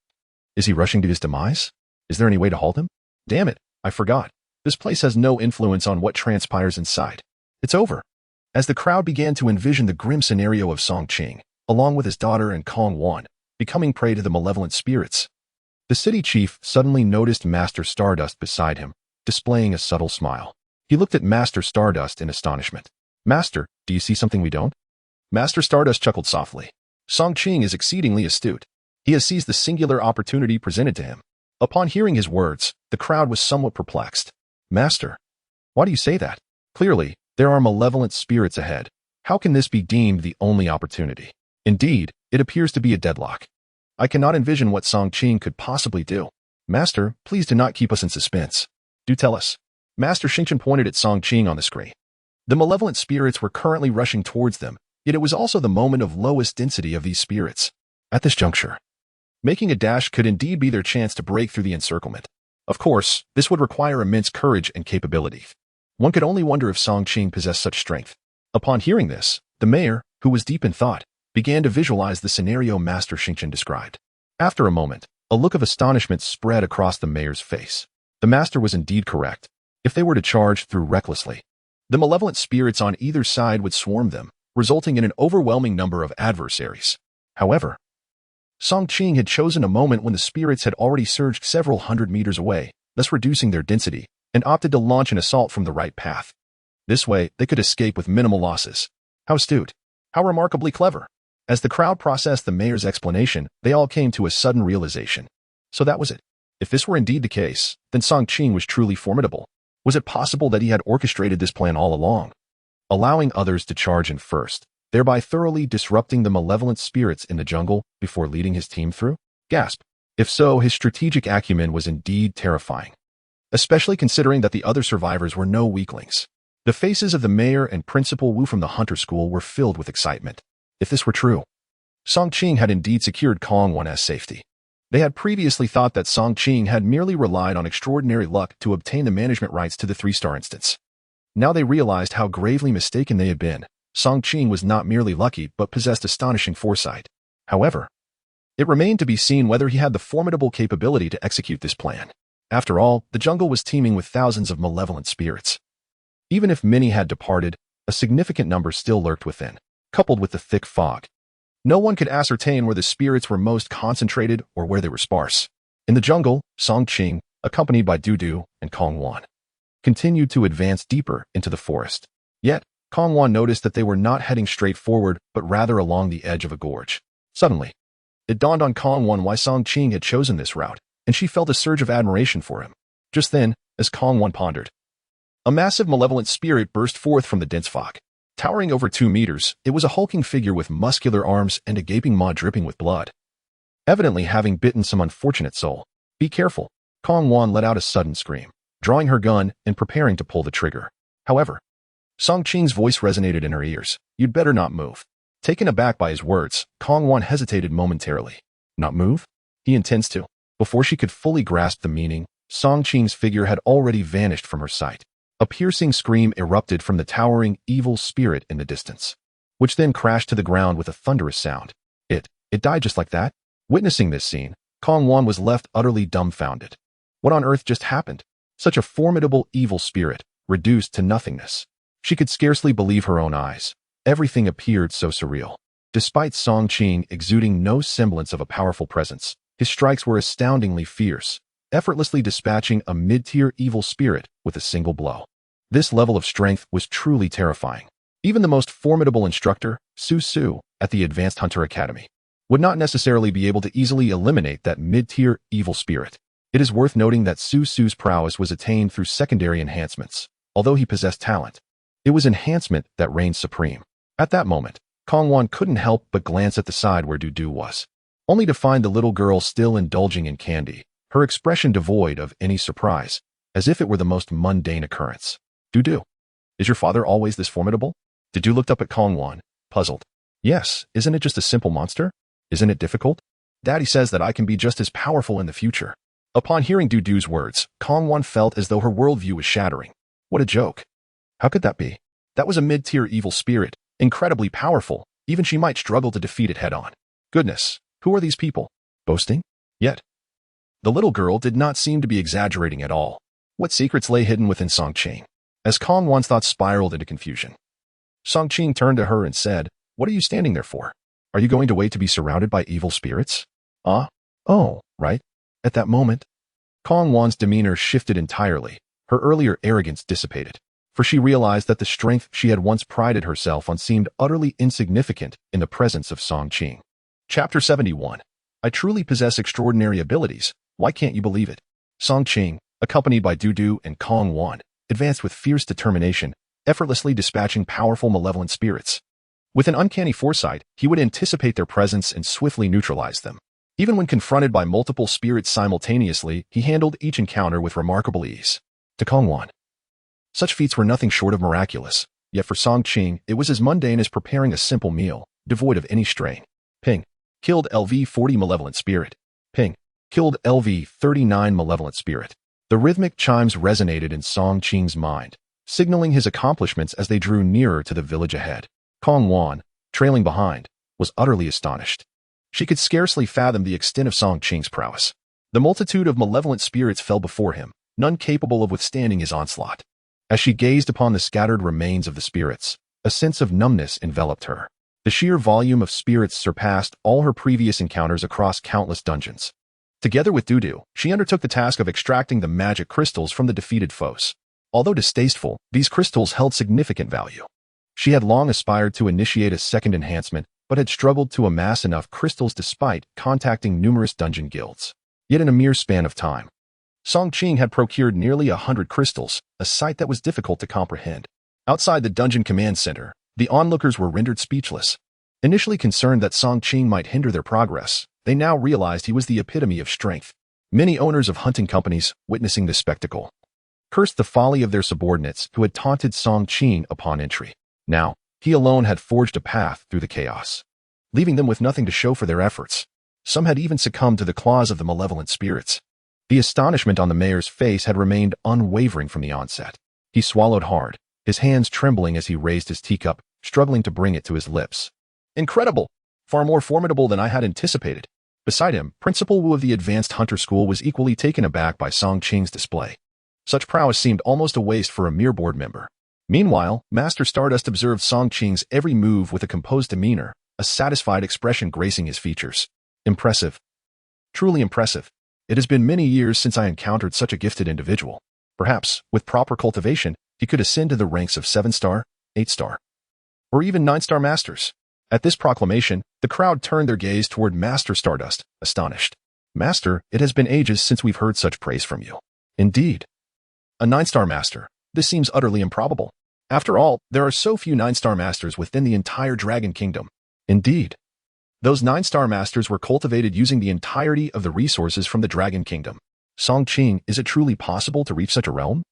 Is he rushing to his demise? Is there any way to halt him? Damn it, I forgot. This place has no influence on what transpires inside. It's over. As the crowd began to envision the grim scenario of Song Qing, along with his daughter and Kong Wan, becoming prey to the malevolent spirits, the city chief suddenly noticed Master Stardust beside him, displaying a subtle smile. He looked at Master Stardust in astonishment. Master, do you see something we don't? Master Stardust chuckled softly. Song Qing is exceedingly astute. He has seized the singular opportunity presented to him. Upon hearing his words, the crowd was somewhat perplexed. Master, why do you say that? Clearly, there are malevolent spirits ahead. How can this be deemed the only opportunity? Indeed, it appears to be a deadlock. I cannot envision what Song Qing could possibly do. Master, please do not keep us in suspense. Do tell us. Master Xingchen pointed at Song Qing on the screen. The malevolent spirits were currently rushing towards them, yet it was also the moment of lowest density of these spirits. At this juncture, making a dash could indeed be their chance to break through the encirclement. Of course, this would require immense courage and capability. One could only wonder if Song Qing possessed such strength. Upon hearing this, the mayor, who was deep in thought, began to visualize the scenario Master Xingchen described. After a moment, a look of astonishment spread across the mayor's face. The master was indeed correct. If they were to charge through recklessly, the malevolent spirits on either side would swarm them, resulting in an overwhelming number of adversaries. However, Song Qing had chosen a moment when the spirits had already surged several hundred meters away, thus reducing their density, and opted to launch an assault from the right path. This way, they could escape with minimal losses. How astute! How remarkably clever! As the crowd processed the mayor's explanation, they all came to a sudden realization. So that was it. If this were indeed the case, then Song Qing was truly formidable. Was it possible that he had orchestrated this plan all along, allowing others to charge in first, thereby thoroughly disrupting the malevolent spirits in the jungle before leading his team through? Gasp. If so, his strategic acumen was indeed terrifying, especially considering that the other survivors were no weaklings. The faces of the mayor and Principal Wu from the Hunter School were filled with excitement. If this were true, Song Qing had indeed secured Kong-won's safety. They had previously thought that Song Qing had merely relied on extraordinary luck to obtain the management rights to the 3-star instance. Now they realized how gravely mistaken they had been. Song Qing was not merely lucky but possessed astonishing foresight. However, it remained to be seen whether he had the formidable capability to execute this plan. After all, the jungle was teeming with thousands of malevolent spirits. Even if many had departed, a significant number still lurked within, coupled with the thick fog. No one could ascertain where the spirits were most concentrated or where they were sparse. In the jungle, Song Qing, accompanied by Dudu and Kong-won, continued to advance deeper into the forest. Yet, Kong-won noticed that they were not heading straight forward, but rather along the edge of a gorge. Suddenly, it dawned on Kong-won why Song Qing had chosen this route, and she felt a surge of admiration for him. Just then, as Kong-won pondered, a massive malevolent spirit burst forth from the dense fog. Towering over 2 meters, it was a hulking figure with muscular arms and a gaping maw dripping with blood, evidently having bitten some unfortunate soul. Be careful. Kong-won let out a sudden scream, drawing her gun and preparing to pull the trigger. However, Song Qing's voice resonated in her ears. You'd better not move. Taken aback by his words, Kong-won hesitated momentarily. Not move? He intends to. Before she could fully grasp the meaning, Song Qing's figure had already vanished from her sight. A piercing scream erupted from the towering, evil spirit in the distance, which then crashed to the ground with a thunderous sound. It died just like that? Witnessing this scene, Kong-won was left utterly dumbfounded. What on earth just happened? Such a formidable evil spirit, reduced to nothingness. She could scarcely believe her own eyes. Everything appeared so surreal. Despite Song Qing exuding no semblance of a powerful presence, his strikes were astoundingly fierce, effortlessly dispatching a mid-tier evil spirit with a single blow. This level of strength was truly terrifying. Even the most formidable instructor, Su, at the Advanced Hunter Academy, would not necessarily be able to easily eliminate that mid-tier evil spirit. It is worth noting that Su's prowess was attained through secondary enhancements. Although he possessed talent, it was enhancement that reigned supreme. At that moment, Kong-won couldn't help but glance at the side where Dudu was, only to find the little girl still indulging in candy, her expression devoid of any surprise, as if it were the most mundane occurrence. Dudu, is your father always this formidable? Dudu looked up at Kong-won, puzzled. Yes, isn't it just a simple monster? Isn't it difficult? Daddy says that I can be just as powerful in the future. Upon hearing Dudu's words, Kong-won felt as though her worldview was shattering. What a joke. How could that be? That was a mid-tier evil spirit, incredibly powerful. Even she might struggle to defeat it head-on. Goodness, who are these people? Boasting? Yet, the little girl did not seem to be exaggerating at all. What secrets lay hidden within Song Qing? As Kong-won's thoughts spiraled into confusion, Song Qing turned to her and said, What are you standing there for? Are you going to wait to be surrounded by evil spirits? Oh, right. At that moment, Kong-won's demeanor shifted entirely. Her earlier arrogance dissipated, for she realized that the strength she had once prided herself on seemed utterly insignificant in the presence of Song Qing. Chapter 71. I truly possess extraordinary abilities. Why can't you believe it? Song Qing, accompanied by Dudu and Kong-won, advanced with fierce determination, effortlessly dispatching powerful malevolent spirits. With an uncanny foresight, he would anticipate their presence and swiftly neutralize them. Even when confronted by multiple spirits simultaneously, he handled each encounter with remarkable ease. To Kong-won, such feats were nothing short of miraculous, yet for Song Qing, it was as mundane as preparing a simple meal, devoid of any strain. Ping. Killed LV-40 malevolent spirit. Ping. Killed LV-39 malevolent spirit. The rhythmic chimes resonated in Song Qing's mind, signaling his accomplishments as they drew nearer to the village ahead. Kong-won, trailing behind, was utterly astonished. She could scarcely fathom the extent of Song Qing's prowess. The multitude of malevolent spirits fell before him, none capable of withstanding his onslaught. As she gazed upon the scattered remains of the spirits, a sense of numbness enveloped her. The sheer volume of spirits surpassed all her previous encounters across countless dungeons. Together with Dudu, she undertook the task of extracting the magic crystals from the defeated foes. Although distasteful, these crystals held significant value. She had long aspired to initiate a second enhancement, but had struggled to amass enough crystals despite contacting numerous dungeon guilds. Yet in a mere span of time, Song Qing had procured nearly 100 crystals, a sight that was difficult to comprehend. Outside the dungeon command center, the onlookers were rendered speechless. Initially concerned that Song Qing might hinder their progress, they now realized he was the epitome of strength. Many owners of hunting companies, witnessing this spectacle, cursed the folly of their subordinates who had taunted Song Qing upon entry. Now, he alone had forged a path through the chaos, leaving them with nothing to show for their efforts. Some had even succumbed to the claws of the malevolent spirits. The astonishment on the mayor's face had remained unwavering from the onset. He swallowed hard, his hands trembling as he raised his teacup, struggling to bring it to his lips. Incredible! Far more formidable than I had anticipated. Beside him, Principal Wu of the Advanced Hunter School was equally taken aback by Song Qing's display. Such prowess seemed almost a waste for a mere board member. Meanwhile, Master Stardust observed Song Qing's every move with a composed demeanor, a satisfied expression gracing his features. Impressive. Truly impressive. It has been many years since I encountered such a gifted individual. Perhaps, with proper cultivation, he could ascend to the ranks of 7-star, 8-star, or even 9-star masters. At this proclamation, the crowd turned their gaze toward Master Stardust, astonished. Master, it has been ages since we've heard such praise from you. Indeed. A 9-star master. This seems utterly improbable. After all, there are so few 9-star masters within the entire Dragon Kingdom. Indeed. Those 9-star masters were cultivated using the entirety of the resources from the Dragon Kingdom. Song Qing, is it truly possible to reach such a realm?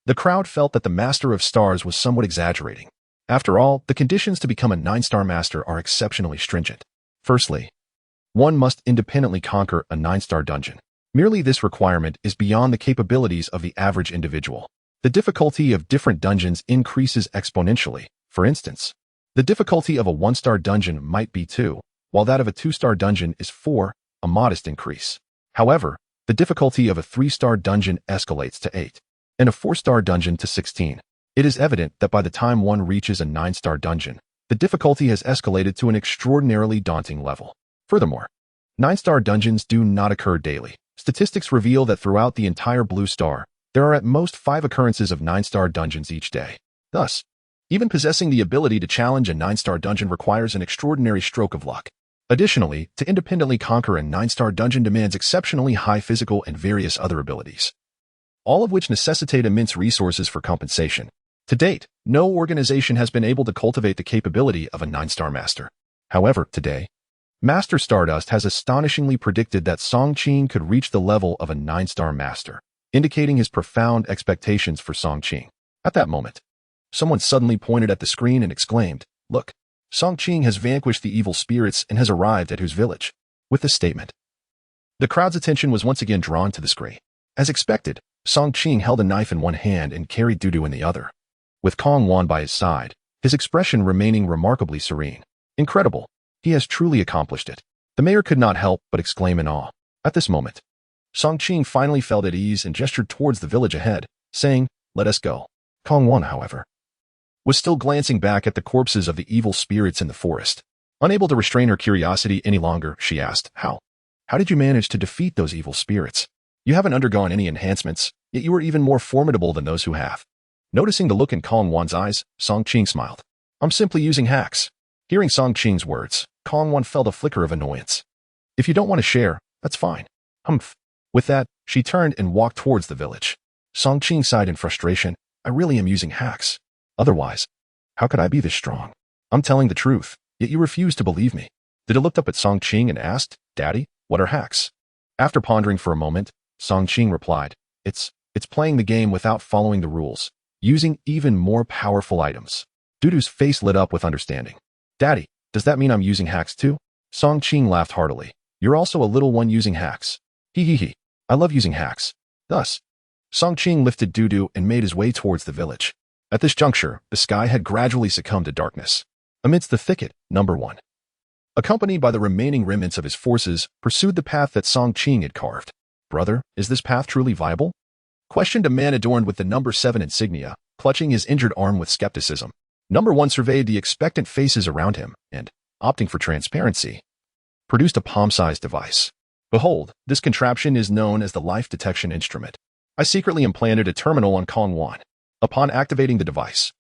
The crowd felt that the Master of Stars was somewhat exaggerating. After all, the conditions to become a 9-star master are exceptionally stringent. Firstly, one must independently conquer a 9-star dungeon. Merely this requirement is beyond the capabilities of the average individual. The difficulty of different dungeons increases exponentially. For instance, the difficulty of a 1-star dungeon might be 2, while that of a 2-star dungeon is 4, a modest increase. However, the difficulty of a 3-star dungeon escalates to 8, and a 4-star dungeon to 16. It is evident that by the time one reaches a 9-star dungeon, the difficulty has escalated to an extraordinarily daunting level. Furthermore, 9-star dungeons do not occur daily. Statistics reveal that throughout the entire Blue Star, there are at most 5 occurrences of 9-star dungeons each day. Thus, even possessing the ability to challenge a 9-star dungeon requires an extraordinary stroke of luck. Additionally, to independently conquer a 9-star dungeon demands exceptionally high physical and various other abilities, all of which necessitate immense resources for compensation. To date, no organization has been able to cultivate the capability of a 9-star master. However, today, Master Stardust has astonishingly predicted that Song Qing could reach the level of a 9-star master, indicating his profound expectations for Song Qing. At that moment, someone suddenly pointed at the screen and exclaimed, "Look, Song Qing has vanquished the evil spirits and has arrived at whose village." With this statement, the crowd's attention was once again drawn to the screen. As expected, Song Qing held a knife in one hand and carried Dudu in the other, with Kong Wan by his side, his expression remaining remarkably serene. Incredible. He has truly accomplished it. The mayor could not help but exclaim in awe. At this moment, Song Qing finally felt at ease and gestured towards the village ahead, saying, "Let us go." Kong Wan, however, was still glancing back at the corpses of the evil spirits in the forest. Unable to restrain her curiosity any longer, she asked, How did you manage to defeat those evil spirits? You haven't undergone any enhancements, yet you are even more formidable than those who have." Noticing the look in Kong Wan's eyes, Song Qing smiled. "I'm simply using hacks." Hearing Song Qing's words, Kong Wan felt a flicker of annoyance. "If you don't want to share, that's fine." Humph. With that, she turned and walked towards the village. Song Qing sighed in frustration. "I really am using hacks. Otherwise, how could I be this strong? I'm telling the truth, yet you refuse to believe me." Dudu looked up at Song Qing and asked, "Daddy, what are hacks?" After pondering for a moment, Song Qing replied, It's playing the game without following the rules, using even more powerful items." Dudu's face lit up with understanding. "Daddy, does that mean I'm using hacks too?" Song Qing laughed heartily. "You're also a little one using hacks. Hee. I love using hacks." Thus, Song Qing lifted Dudu and made his way towards the village. At this juncture, the sky had gradually succumbed to darkness. Amidst the thicket, Number 1, accompanied by the remaining remnants of his forces, pursued the path that Song Qing had carved. "Brother, is this path truly viable?" questioned a man adorned with the Number 7 insignia, clutching his injured arm with skepticism. Number 1 surveyed the expectant faces around him and, opting for transparency, produced a palm-sized device. "Behold, this contraption is known as the life detection instrument. I secretly implanted a terminal on Kong Wan. Upon activating the device,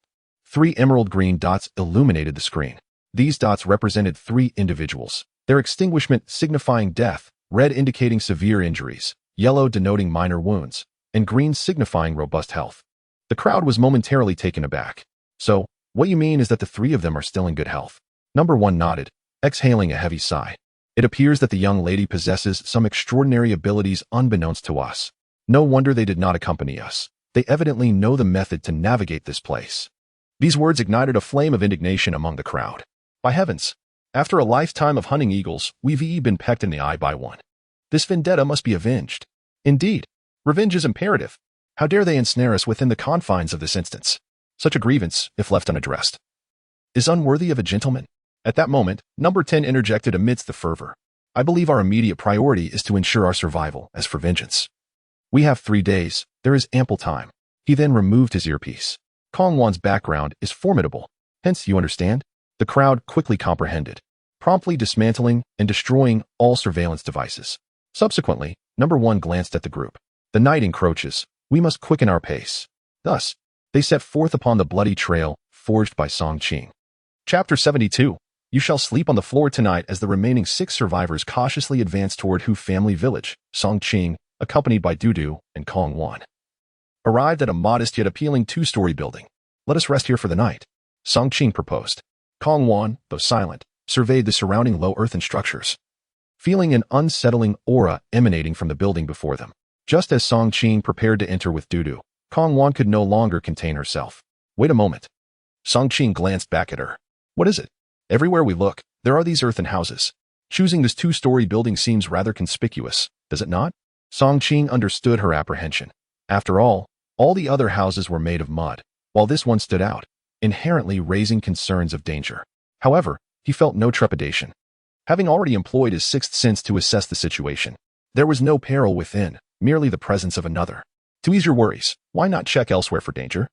3 emerald green dots illuminated the screen. These dots represented 3 individuals, their extinguishment signifying death, red indicating severe injuries, yellow denoting minor wounds, and green signifying robust health. The crowd was momentarily taken aback. So, what you mean is that the three of them are still in good health? Number 1 nodded, exhaling a heavy sigh. It appears that the young lady possesses some extraordinary abilities unbeknownst to us. No wonder they did not accompany us. They evidently know the method to navigate this place. These words ignited a flame of indignation among the crowd. By heavens! After a lifetime of hunting eagles, we've been pecked in the eye by one. This vendetta must be avenged. Indeed, revenge is imperative. How dare they ensnare us within the confines of this instance? Such a grievance, if left unaddressed, is unworthy of a gentleman. At that moment, number 10 interjected amidst the fervor. I believe our immediate priority is to ensure our survival. As for vengeance, we have 3 days. There is ample time. He then removed his earpiece. Kong Wan's background is formidable. Hence, you understand? The crowd quickly comprehended, promptly dismantling and destroying all surveillance devices. Subsequently, number 1 glanced at the group. The night encroaches. We must quicken our pace. Thus, they set forth upon the bloody trail forged by Song Qing. Chapter 72. You shall sleep on the floor tonight. As the remaining 6 survivors cautiously advanced toward Hu family village, Song Qing, accompanied by Dudu and Kong Wan, arrived at a modest yet appealing 2-story building. Let us rest here for the night, Song Qing proposed. Kong Wan, though silent, surveyed the surrounding low earthen structures, feeling an unsettling aura emanating from the building before them. Just as Song Qing prepared to enter with Dudu, Kong Wan could no longer contain herself. Wait a moment. Song Qing glanced back at her. What is it? Everywhere we look, there are these earthen houses. Choosing this 2-story building seems rather conspicuous, does it not? Song Qing understood her apprehension. After all the other houses were made of mud, while this one stood out, inherently raising concerns of danger. However, he felt no trepidation. Having already employed his 6th sense to assess the situation, there was no peril within, merely the presence of another. To ease your worries, why not check elsewhere for danger?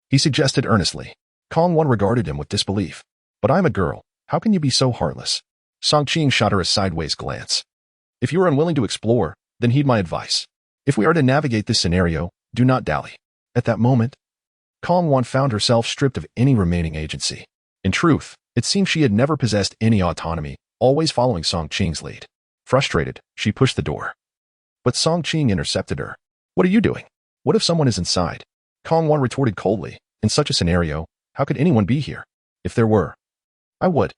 He suggested earnestly. Kong Wan regarded him with disbelief. But I'm a girl. How can you be so heartless? Song Qing shot her a sideways glance. If you are unwilling to explore, then heed my advice. If we are to navigate this scenario, do not dally. At that moment, Kong Wan found herself stripped of any remaining agency. In truth, it seemed she had never possessed any autonomy, always following Song Qing's lead. Frustrated, she pushed the door. But Song Qing intercepted her. What are you doing? What if someone is inside? Kong Wan retorted coldly. In such a scenario, how could anyone be here? If there were, I would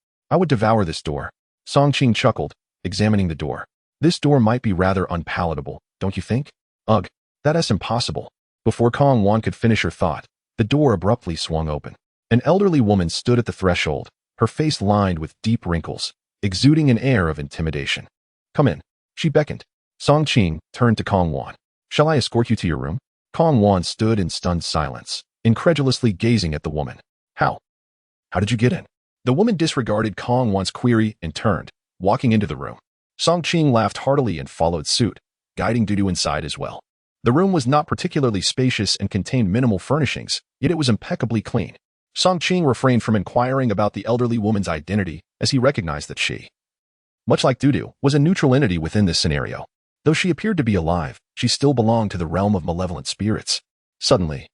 devour this door. Song Qing chuckled, examining the door. This door might be rather unpalatable, don't you think? Ugh, that's impossible. Before Kong Wan could finish her thought, the door abruptly swung open. An elderly woman stood at the threshold, her face lined with deep wrinkles, exuding an air of intimidation. Come in, she beckoned. Song Qing turned to Kong Wan. Shall I escort you to your room? Kong Wan stood in stunned silence, incredulously gazing at the woman. How did you get in? The woman disregarded Kong Wan's query and turned, walking into the room. Song Qing laughed heartily and followed suit, guiding Dudu inside as well. The room was not particularly spacious and contained minimal furnishings, yet it was impeccably clean. Song Qing refrained from inquiring about the elderly woman's identity as he recognized that she, much like Dudu, was a neutral entity within this scenario. Though she appeared to be alive, she still belonged to the realm of malevolent spirits. Suddenly,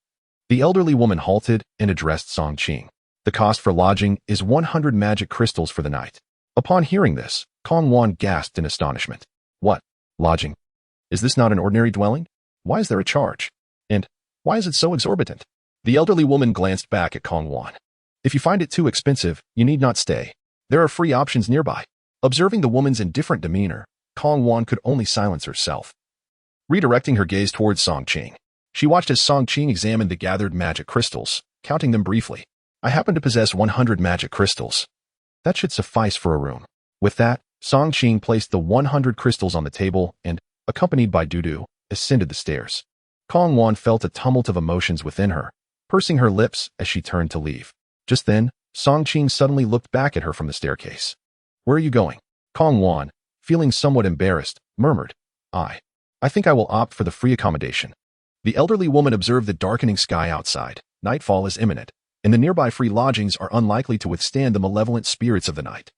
the elderly woman halted and addressed Song Qing. The cost for lodging is 100 magic crystals for the night. Upon hearing this, Kong Wan gasped in astonishment. What? Lodging? Is this not an ordinary dwelling? Why is there a charge? And why is it so exorbitant? The elderly woman glanced back at Kong Wan. If you find it too expensive, you need not stay. There are free options nearby. Observing the woman's indifferent demeanor, Kong Wan could only silence herself. Redirecting her gaze towards Song Qing, she watched as Song Qing examined the gathered magic crystals, counting them briefly. I happen to possess 100 magic crystals. That should suffice for a room. With that, Song Qing placed the 100 crystals on the table and, accompanied by Dudu, ascended the stairs. Kong Wan felt a tumult of emotions within her, pursing her lips as she turned to leave. Just then, Song Qing suddenly looked back at her from the staircase. Where are you going? Kong Wan, feeling somewhat embarrassed, murmured, I think I will opt for the free accommodation. The elderly woman observed the darkening sky outside. Nightfall is imminent, and the nearby free lodgings are unlikely to withstand the malevolent spirits of the night.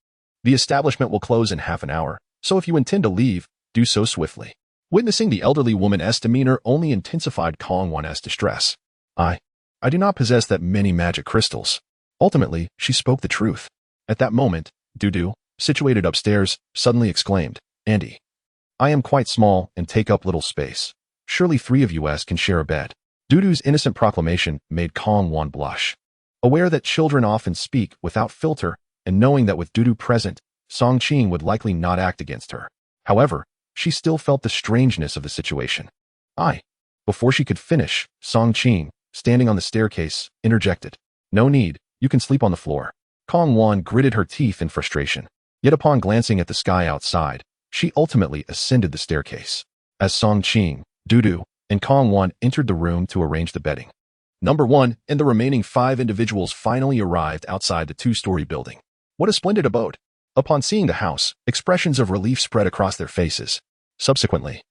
The establishment will close in half an hour, so if you intend to leave, do so swiftly. Witnessing the elderly woman's demeanor only intensified Kong Wan's distress. I do not possess that many magic crystals. Ultimately, she spoke the truth. At that moment, Dudu, situated upstairs, suddenly exclaimed, Andy, I am quite small and take up little space. Surely 3 of us can share a bed. Dudu's innocent proclamation made Kong Wan blush. Aware that children often speak without filter, and knowing that with Dudu present, Song Qing would likely not act against her. However, she still felt the strangeness of the situation. Before she could finish, Song Qing, standing on the staircase, interjected. No need, you can sleep on the floor. Kong Wan gritted her teeth in frustration. Yet upon glancing at the sky outside, she ultimately ascended the staircase. As Song Qing, Dudu, and Kong Wan entered the room to arrange the bedding. Number 1 and the remaining 5 individuals finally arrived outside the 2-story building. What a splendid abode! Upon seeing the house, expressions of relief spread across their faces. Subsequently,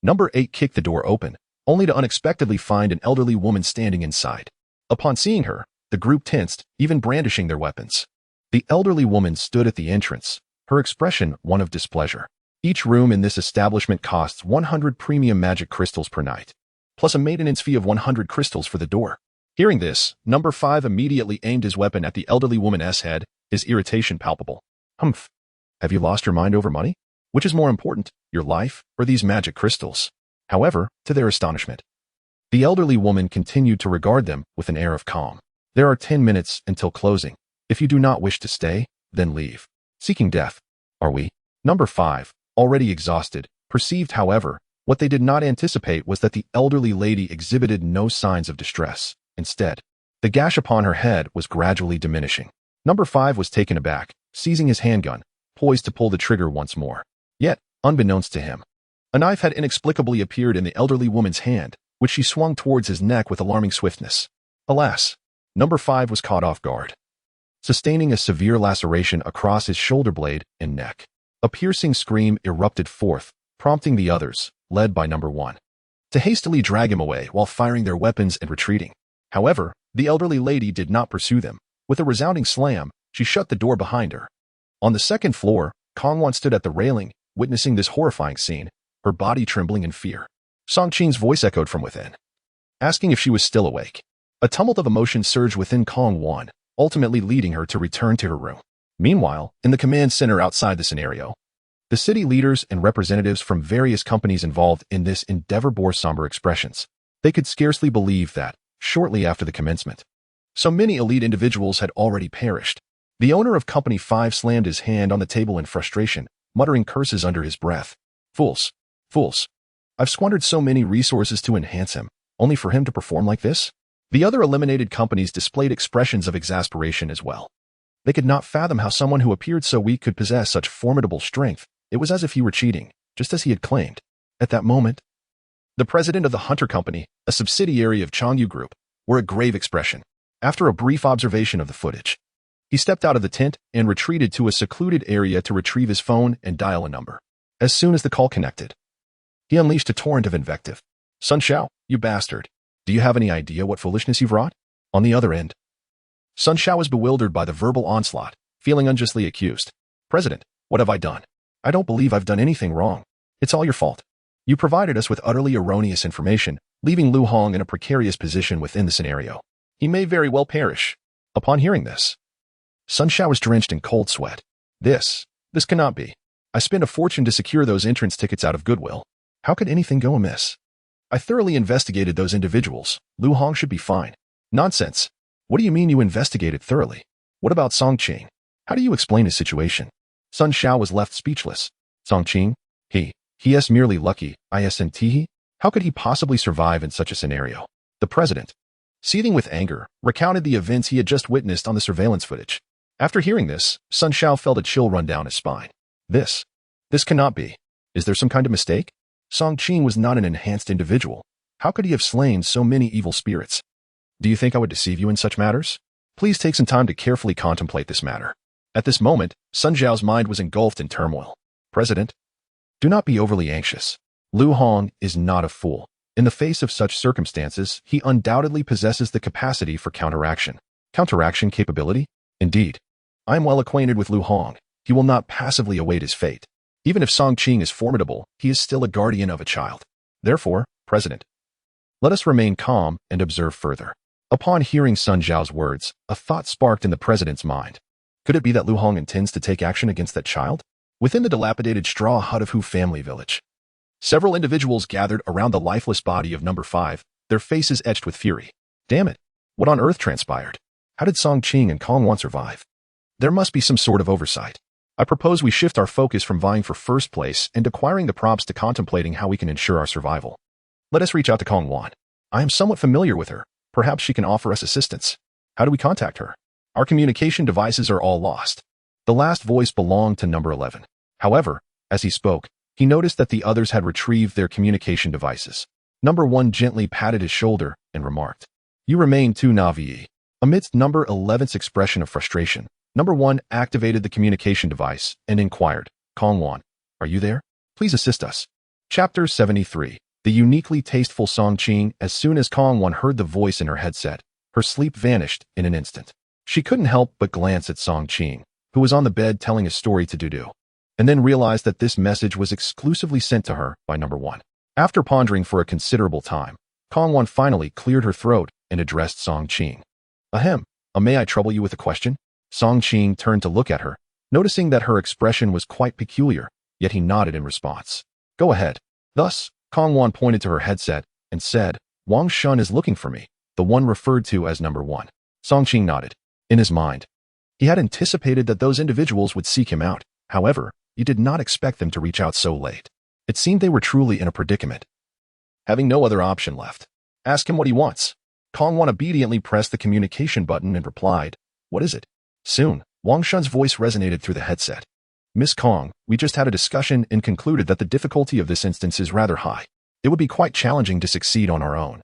Number 8 kicked the door open, only to unexpectedly find an elderly woman standing inside. Upon seeing her, the group tensed, even brandishing their weapons. The elderly woman stood at the entrance, her expression one of displeasure. Each room in this establishment costs 100 premium magic crystals per night, plus a maintenance fee of 100 crystals for the door. Hearing this, Number 5 immediately aimed his weapon at the elderly woman's head, his irritation palpable. Humph. Have you lost your mind over money? Which is more important, your life or these magic crystals? However, to their astonishment, the elderly woman continued to regard them with an air of calm. There are 10 minutes until closing. If you do not wish to stay, then leave. Seeking death. Are we? Number 5, already exhausted, perceived, however, what they did not anticipate was that the elderly lady exhibited no signs of distress. Instead, the gash upon her head was gradually diminishing. Number 5 was taken aback, seizing his handgun, poised to pull the trigger once more. Yet, unbeknownst to him, a knife had inexplicably appeared in the elderly woman's hand, which she swung towards his neck with alarming swiftness. Alas, Number 5 was caught off guard, sustaining a severe laceration across his shoulder blade and neck. A piercing scream erupted forth, prompting the others, led by Number 1, to hastily drag him away while firing their weapons and retreating. However, the elderly lady did not pursue them. With a resounding slam, she shut the door behind her. On the 2nd floor, Kong Wan stood at the railing, witnessing this horrifying scene, her body trembling in fear. Song Qing's voice echoed from within, asking if she was still awake. A tumult of emotion surged within Kong Wan, ultimately leading her to return to her room. Meanwhile, in the command center outside the scenario, the city leaders and representatives from various companies involved in this endeavor bore somber expressions. They could scarcely believe that, shortly after the commencement, so many elite individuals had already perished. The owner of Company 5 slammed his hand on the table in frustration, muttering curses under his breath. Fools! Fools! I've squandered so many resources to enhance him, only for him to perform like this? The other eliminated companies displayed expressions of exasperation as well. They could not fathom how someone who appeared so weak could possess such formidable strength. It was as if he were cheating, just as he had claimed. At that moment, the president of the Hunter Company, a subsidiary of Changyu Group, wore a grave expression. After a brief observation of the footage, he stepped out of the tent and retreated to a secluded area to retrieve his phone and dial a number. As soon as the call connected, he unleashed a torrent of invective. Sun Xiao, you bastard. Do you have any idea what foolishness you've wrought? On the other end, Sun Xiao was bewildered by the verbal onslaught, feeling unjustly accused. President, what have I done? I don't believe I've done anything wrong. It's all your fault. You provided us with utterly erroneous information, leaving Lu Hong in a precarious position within the scenario. He may very well perish. Upon hearing this, Sun Xiao was drenched in cold sweat. This cannot be. I spent a fortune to secure those entrance tickets out of goodwill. How could anything go amiss? I thoroughly investigated those individuals. Lu Hong should be fine. Nonsense. What do you mean you investigated thoroughly? What about Song Qing? How do you explain his situation? Sun Xiao was left speechless. Song Qing? He is merely lucky, isn't. How could he possibly survive in such a scenario? The president, seething with anger, recounted the events he had just witnessed on the surveillance footage. After hearing this, Sun Xiao felt a chill run down his spine. This cannot be. Is there some kind of mistake? Song Qing was not an enhanced individual. How could he have slain so many evil spirits? Do you think I would deceive you in such matters? Please take some time to carefully contemplate this matter. At this moment, Sun Xiao's mind was engulfed in turmoil. President, do not be overly anxious. Lu Hong is not a fool. In the face of such circumstances, he undoubtedly possesses the capacity for counteraction. Counteraction capability? Indeed. I am well acquainted with Lu Hong. He will not passively await his fate. Even if Song Qing is formidable, he is still a guardian of a child. Therefore, President, let us remain calm and observe further. Upon hearing Sun Xiao's words, a thought sparked in the president's mind. Could it be that Lu Hong intends to take action against that child? Within the dilapidated straw hut of Hu family village, several individuals gathered around the lifeless body of number 5, their faces etched with fury. Damn it! What on earth transpired? How did Song Qing and Kong Wan survive? There must be some sort of oversight. I propose we shift our focus from vying for first place and acquiring the props to contemplating how we can ensure our survival. Let us reach out to Kong Wan. I am somewhat familiar with her. Perhaps she can offer us assistance. How do we contact her? Our communication devices are all lost. The last voice belonged to number 11. However, as he spoke, he noticed that the others had retrieved their communication devices. Number 1 gently patted his shoulder and remarked, "You remain too naive." Amidst number 11's expression of frustration, number 1 activated the communication device and inquired, "Kong Wan, are you there? Please assist us." Chapter 73. The uniquely tasteful Song Qing. As soon as Kong Wan heard the voice in her headset, her sleep vanished in an instant. She couldn't help but glance at Song Qing, who was on the bed telling a story to Dudu, and then realized that this message was exclusively sent to her by number 1. After pondering for a considerable time, Kong Wan finally cleared her throat and addressed Song Qing. "Ahem, may I trouble you with a question?" Song Qing turned to look at her, noticing that her expression was quite peculiar, yet he nodded in response. "Go ahead." Thus, Kong Wan pointed to her headset and said, "Wang Shun is looking for me," the one referred to as number 1. Song Qing nodded. In his mind, he had anticipated that those individuals would seek him out. However, he did not expect them to reach out so late. It seemed they were truly in a predicament. Having no other option left, ask him what he wants. Kong Wan obediently pressed the communication button and replied, "What is it?" Soon, Wang Shun's voice resonated through the headset. "Miss Kong, we just had a discussion and concluded that the difficulty of this instance is rather high. It would be quite challenging to succeed on our own,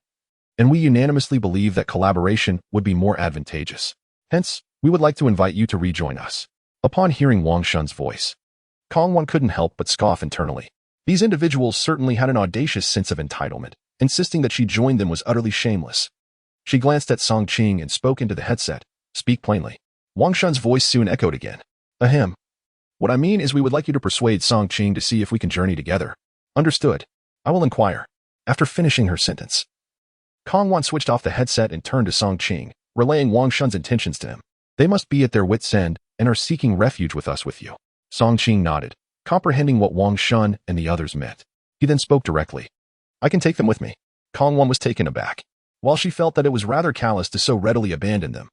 and we unanimously believe that collaboration would be more advantageous. Hence, we would like to invite you to rejoin us." Upon hearing Wang Shun's voice, Kong Wan couldn't help but scoff internally. These individuals certainly had an audacious sense of entitlement. Insisting that she join them was utterly shameless. She glanced at Song Qing and spoke into the headset. "Speak plainly." Wang Shun's voice soon echoed again. "Ahem. What I mean is we would like you to persuade Song Qing to see if we can journey together." "Understood. I will inquire." After finishing her sentence, Kong Wan switched off the headset and turned to Song Qing, relaying Wang Shun's intentions to him. "They must be at their wits' end and are seeking refuge with us with you." Song Qing nodded, comprehending what Wang Shun and the others meant. He then spoke directly. "I can take them with me." Kong Wan was taken aback, while she felt that it was rather callous to so readily abandon them.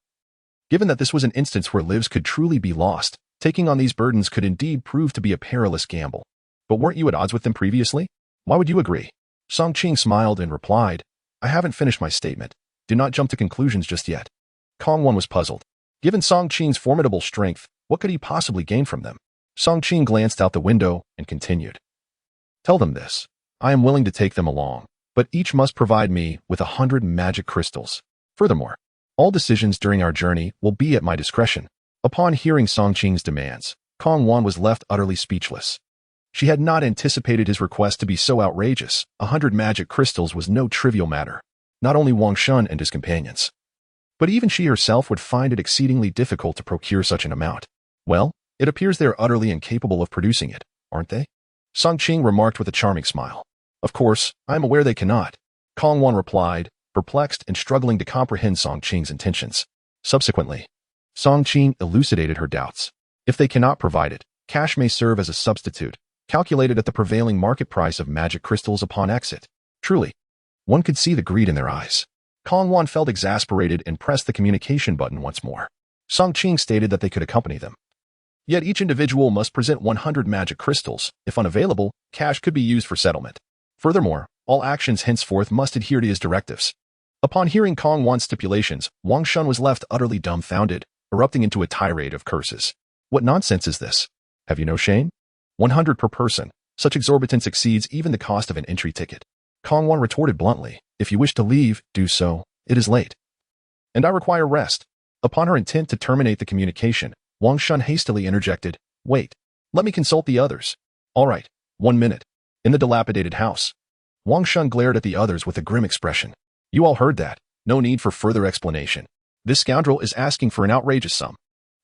Given that this was an instance where lives could truly be lost, taking on these burdens could indeed prove to be a perilous gamble. "But weren't you at odds with them previously? Why would you agree?" Song Qing smiled and replied, "I haven't finished my statement. Do not jump to conclusions just yet." Kong Wan was puzzled. Given Song Qing's formidable strength, what could he possibly gain from them? Song Qing glanced out the window and continued. "Tell them this. I am willing to take them along, but each must provide me with 100 magic crystals. Furthermore, all decisions during our journey will be at my discretion." Upon hearing Song Qing's demands, Kong Wan was left utterly speechless. She had not anticipated his request to be so outrageous. 100 magic crystals was no trivial matter. Not only Wang Shun and his companions, but even she herself would find it exceedingly difficult to procure such an amount. "Well, it appears they are utterly incapable of producing it, aren't they?" Song Qing remarked with a charming smile. "Of course, I am aware they cannot," Kong Wan replied, perplexed and struggling to comprehend Song Qing's intentions. Subsequently, Song Qing elucidated her doubts. If they cannot provide it, cash may serve as a substitute, calculated at the prevailing market price of magic crystals upon exit. Truly, one could see the greed in their eyes. Kong Wan felt exasperated and pressed the communication button once more. Song Qing stated that they could accompany them. Yet each individual must present 100 magic crystals. If unavailable, cash could be used for settlement. Furthermore, all actions henceforth must adhere to his directives. Upon hearing Kong Wan's stipulations, Wang Shun was left utterly dumbfounded, erupting into a tirade of curses. "What nonsense is this? Have you no shame? 100 per person. Such exorbitance exceeds even the cost of an entry ticket." Kong Wan retorted bluntly, "If you wish to leave, do so. It is late, and I require rest." Upon her intent to terminate the communication, Wang Shun hastily interjected, "Wait, let me consult the others." "All right, 1 minute." In the dilapidated house, Wang Shun glared at the others with a grim expression. "You all heard that. No need for further explanation. This scoundrel is asking for an outrageous sum.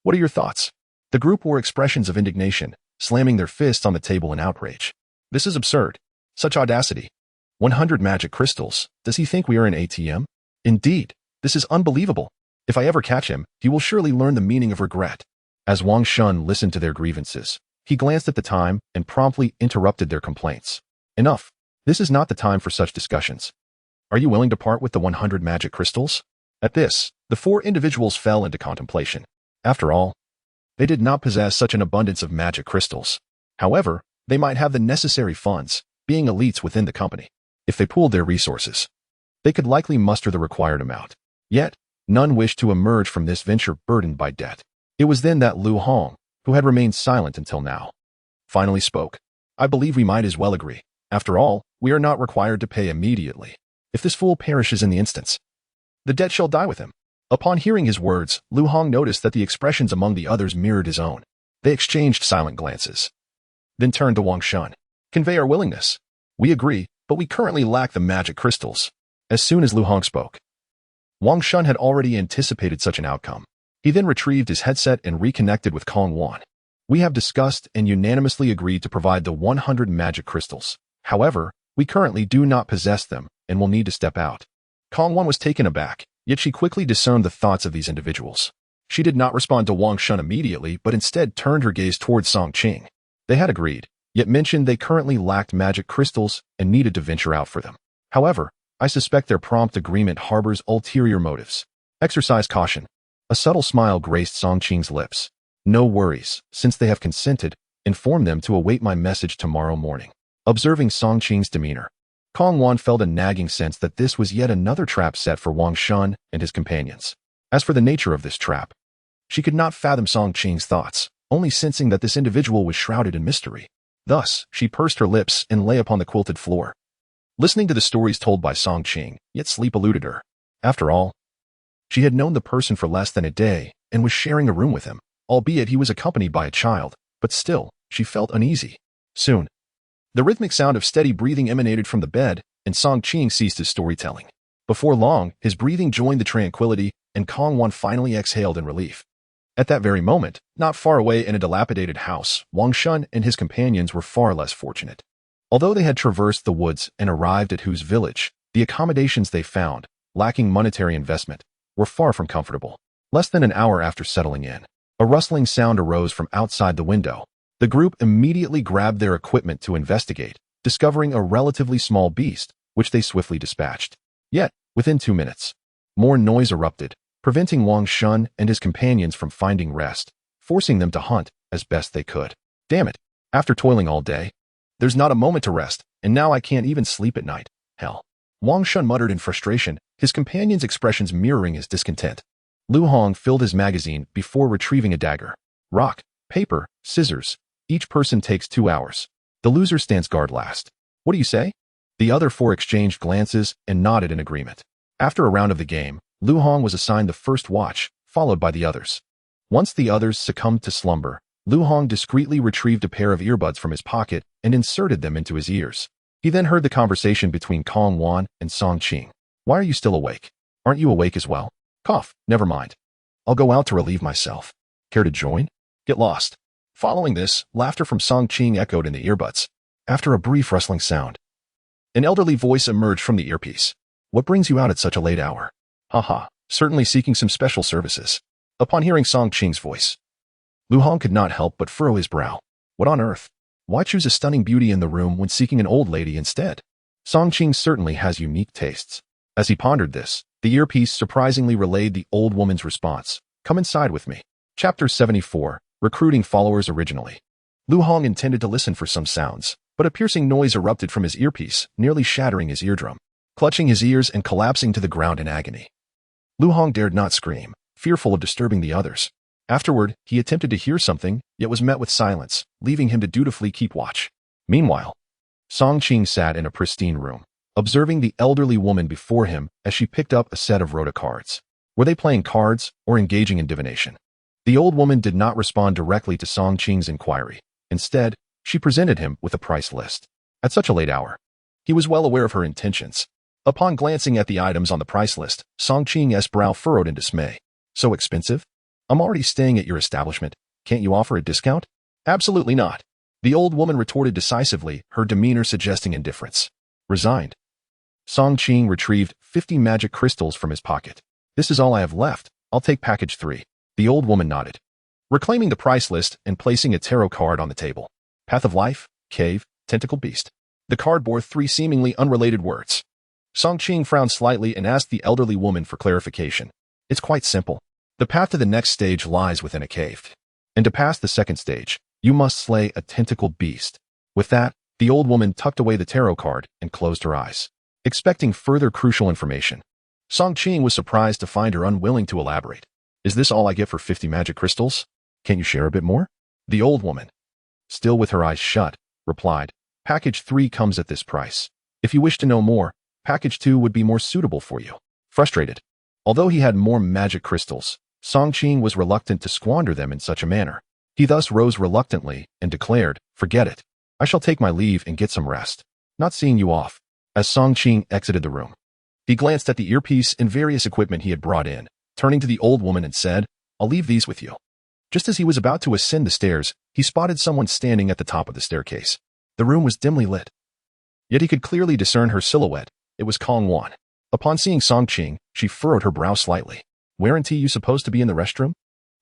What are your thoughts?" The group wore expressions of indignation, slamming their fists on the table in outrage. "This is absurd. Such audacity. 100 magic crystals. Does he think we are an ATM? Indeed, this is unbelievable. If I ever catch him, he will surely learn the meaning of regret." As Wang Shun listened to their grievances, He glanced at the time and promptly interrupted their complaints. Enough. This is not the time for such discussions. Are you willing to part with the 100 magic crystals? At this, the four individuals fell into contemplation. After all, they did not possess such an abundance of magic crystals. However, they might have the necessary funds, being elites within the company. If they pooled their resources, they could likely muster the required amount. Yet, none wished to emerge from this venture burdened by debt. It was then that Lu Hong, who had remained silent until now, finally spoke. I believe we might as well agree. After all, we are not required to pay immediately. If this fool perishes in the instance, the debt shall die with him. Upon hearing his words, Lu Hong noticed that the expressions among the others mirrored his own. They exchanged silent glances, then turned to Wang Shun. Convey our willingness. We agree, but we currently lack the magic crystals. As soon as Lu Hong spoke, Wang Shun had already anticipated such an outcome. He then retrieved his headset and reconnected with Kong Wan. We have discussed and unanimously agreed to provide the 100 magic crystals. However, we currently do not possess them and will need to step out. Kong Wan was taken aback, yet she quickly discerned the thoughts of these individuals. She did not respond to Wang Shun immediately, but instead turned her gaze towards Song Qing. They had agreed, yet mentioned they currently lacked magic crystals and needed to venture out for them. However, I suspect their prompt agreement harbors ulterior motives. Exercise caution. A subtle smile graced Song Qing's lips. No worries, since they have consented, inform them to await my message tomorrow morning. Observing Song Qing's demeanor, Kong Wan felt a nagging sense that this was yet another trap set for Wang Shun and his companions. As for the nature of this trap, she could not fathom Song Qing's thoughts, only sensing that this individual was shrouded in mystery. Thus, she pursed her lips and lay upon the quilted floor, listening to the stories told by Song Qing, yet sleep eluded her. After all, she had known the person for less than a day and was sharing a room with him, albeit he was accompanied by a child, but still, she felt uneasy. Soon, the rhythmic sound of steady breathing emanated from the bed, and Song Qing ceased his storytelling. Before long, his breathing joined the tranquility, and Kong Wan finally exhaled in relief. At that very moment, not far away in a dilapidated house, Wang Shun and his companions were far less fortunate. Although they had traversed the woods and arrived at Hu's village, the accommodations they found, lacking monetary investment, were far from comfortable. Less than an hour after settling in, a rustling sound arose from outside the window. The group immediately grabbed their equipment to investigate, discovering a relatively small beast, which they swiftly dispatched. Yet, within 2 minutes, more noise erupted, preventing Wang Shun and his companions from finding rest, forcing them to hunt as best they could. Damn it! After toiling all day, there's not a moment to rest, and now I can't even sleep at night. Hell. Wang Shun muttered in frustration, his companions' expressions mirroring his discontent. Lu Hong filled his magazine before retrieving a dagger. Rock, paper, scissors. Each person takes 2 hours. The loser stands guard last. What do you say? The other four exchanged glances and nodded in agreement. After a round of the game, Lu Hong was assigned the first watch, followed by the others. Once the others succumbed to slumber, Lu Hong discreetly retrieved a pair of earbuds from his pocket and inserted them into his ears. He then heard the conversation between Kong Wan and Song Qing. Why are you still awake? Aren't you awake as well? Cough, never mind. I'll go out to relieve myself. Care to join? Get lost. Following this, laughter from Song Qing echoed in the earbuds. After a brief rustling sound, an elderly voice emerged from the earpiece. What brings you out at such a late hour? Haha, certainly seeking some special services. Upon hearing Song Qing's voice, Lu Hong could not help but furrow his brow. What on earth? Why choose a stunning beauty in the room when seeking an old lady instead? Song Qing certainly has unique tastes. As he pondered this, the earpiece surprisingly relayed the old woman's response. Come inside with me. Chapter 74, Recruiting Followers Originally. Lu Hong intended to listen for some sounds, but a piercing noise erupted from his earpiece, nearly shattering his eardrum. Clutching his ears and collapsing to the ground in agony, Lu Hong dared not scream, fearful of disturbing the others. Afterward, he attempted to hear something, yet was met with silence, leaving him to dutifully keep watch. Meanwhile, Song Qing sat in a pristine room, observing the elderly woman before him as she picked up a set of rota cards. Were they playing cards or engaging in divination? The old woman did not respond directly to Song Qing's inquiry. Instead, she presented him with a price list. At such a late hour, he was well aware of her intentions. Upon glancing at the items on the price list, Song Qing's brow furrowed in dismay. So expensive? I'm already staying at your establishment. Can't you offer a discount? Absolutely not. The old woman retorted decisively, her demeanor suggesting indifference. Resigned, Song Qing retrieved 50 magic crystals from his pocket. This is all I have left. I'll take package 3. The old woman nodded. reclaiming the price list and placing a tarot card on the table. Path of Life, Cave, Tentacle Beast. The card bore 3 seemingly unrelated words. Song Qing frowned slightly and asked the elderly woman for clarification. It's quite simple. The path to the next stage lies within a cave. And to pass the second stage, you must slay a tentacle beast. With that, the old woman tucked away the tarot card and closed her eyes, expecting further crucial information. Song Qing was surprised to find her unwilling to elaborate. Is this all I get for 50 magic crystals? Can't you share a bit more? The old woman, still with her eyes shut, replied, Package 3 comes at this price. If you wish to know more, Package 2 would be more suitable for you. Frustrated. Although he had more magic crystals, Song Qing was reluctant to squander them in such a manner. He thus rose reluctantly and declared, Forget it. I shall take my leave and get some rest. Not seeing you off. As Song Qing exited the room, he glanced at the earpiece and various equipment he had brought in, turning to the old woman and said, I'll leave these with you. Just as he was about to ascend the stairs, he spotted someone standing at the top of the staircase. The room was dimly lit, yet he could clearly discern her silhouette. It was Kong Wan. Upon seeing Song Qing, she furrowed her brow slightly. Weren't you supposed to be in the restroom?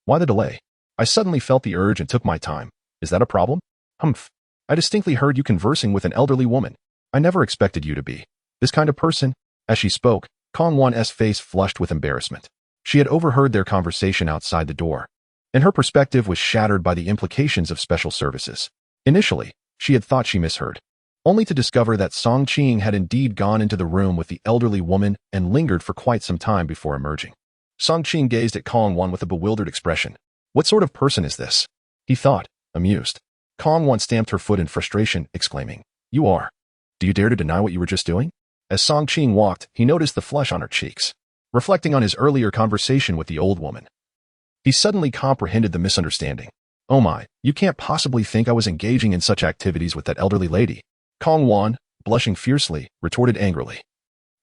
Why the delay? I suddenly felt the urge and took my time. Is that a problem? Humph. I distinctly heard you conversing with an elderly woman. I never expected you to be this kind of person. As she spoke, Kong Wan's face flushed with embarrassment. She had overheard their conversation outside the door, and her perspective was shattered by the implications of special services. Initially, she had thought she misheard, only to discover that Song Qing had indeed gone into the room with the elderly woman and lingered for quite some time before emerging. Song Qing gazed at Kong Wan with a bewildered expression. What sort of person is this? He thought, amused. Kong Wan stamped her foot in frustration, exclaiming, You are. Do you dare to deny what you were just doing? As Song Qing walked, he noticed the flush on her cheeks. Reflecting on his earlier conversation with the old woman, he suddenly comprehended the misunderstanding. Oh my, you can't possibly think I was engaging in such activities with that elderly lady. Kong Wan, blushing fiercely, retorted angrily.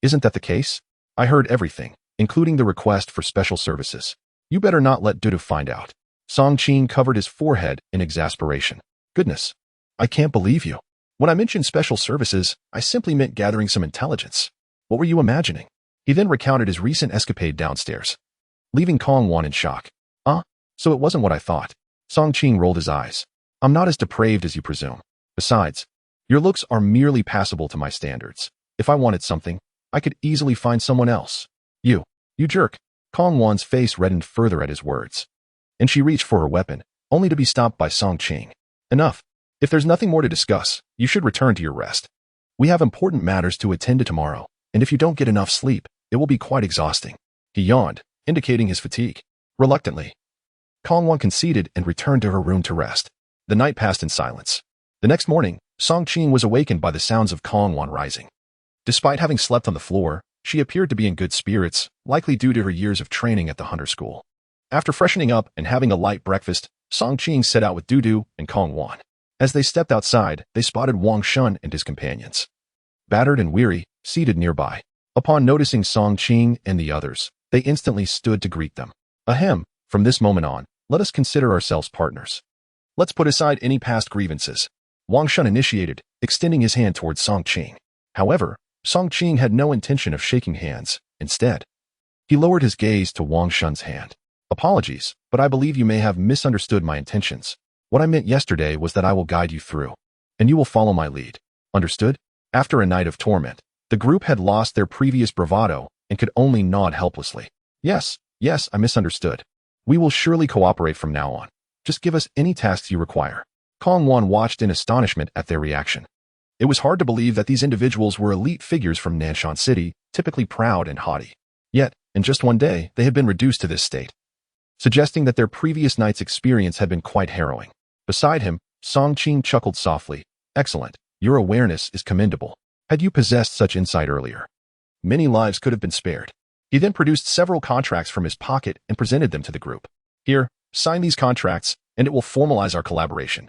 Isn't that the case? I heard everything, including the request for special services. You better not let Dudu find out. Song Qing covered his forehead in exasperation. Goodness, I can't believe you. When I mentioned special services, I simply meant gathering some intelligence. What were you imagining? He then recounted his recent escapade downstairs, leaving Kong Wan in shock. So it wasn't what I thought. Song Qing rolled his eyes. I'm not as depraved as you presume. Besides, your looks are merely passable to my standards. If I wanted something, I could easily find someone else. You jerk. Kong Wan's face reddened further at his words, and she reached for her weapon, only to be stopped by Song Qing. Enough. If there's nothing more to discuss, you should return to your rest. We have important matters to attend to tomorrow, and if you don't get enough sleep, it will be quite exhausting. He yawned, indicating his fatigue. Reluctantly, Kong Wan conceded and returned to her room to rest. The night passed in silence. The next morning, Song Qing was awakened by the sounds of Kong Wan rising. Despite having slept on the floor, she appeared to be in good spirits, likely due to her years of training at the hunter school. After freshening up and having a light breakfast, Song Qing set out with Dudu and Kong Wan. As they stepped outside, they spotted Wang Shun and his companions, battered and weary, seated nearby. Upon noticing Song Qing and the others, they instantly stood to greet them. Ahem, from this moment on, let us consider ourselves partners. Let's put aside any past grievances. Wang Shun initiated, extending his hand towards Song Qing. However, Song Qing had no intention of shaking hands. Instead, he lowered his gaze to Wang Shun's hand. Apologies, but I believe you may have misunderstood my intentions. What I meant yesterday was that I will guide you through, and you will follow my lead. Understood? After a night of torment, the group had lost their previous bravado and could only nod helplessly. Yes, I misunderstood. We will surely cooperate from now on. Just give us any tasks you require. Kong Wan watched in astonishment at their reaction. It was hard to believe that these individuals were elite figures from Nanshan City, typically proud and haughty. Yet, in just one day, they had been reduced to this state, suggesting that their previous night's experience had been quite harrowing. Beside him, Song Qing chuckled softly. Excellent. Your awareness is commendable. Had you possessed such insight earlier, many lives could have been spared. He then produced several contracts from his pocket and presented them to the group. Here, sign these contracts, and it will formalize our collaboration,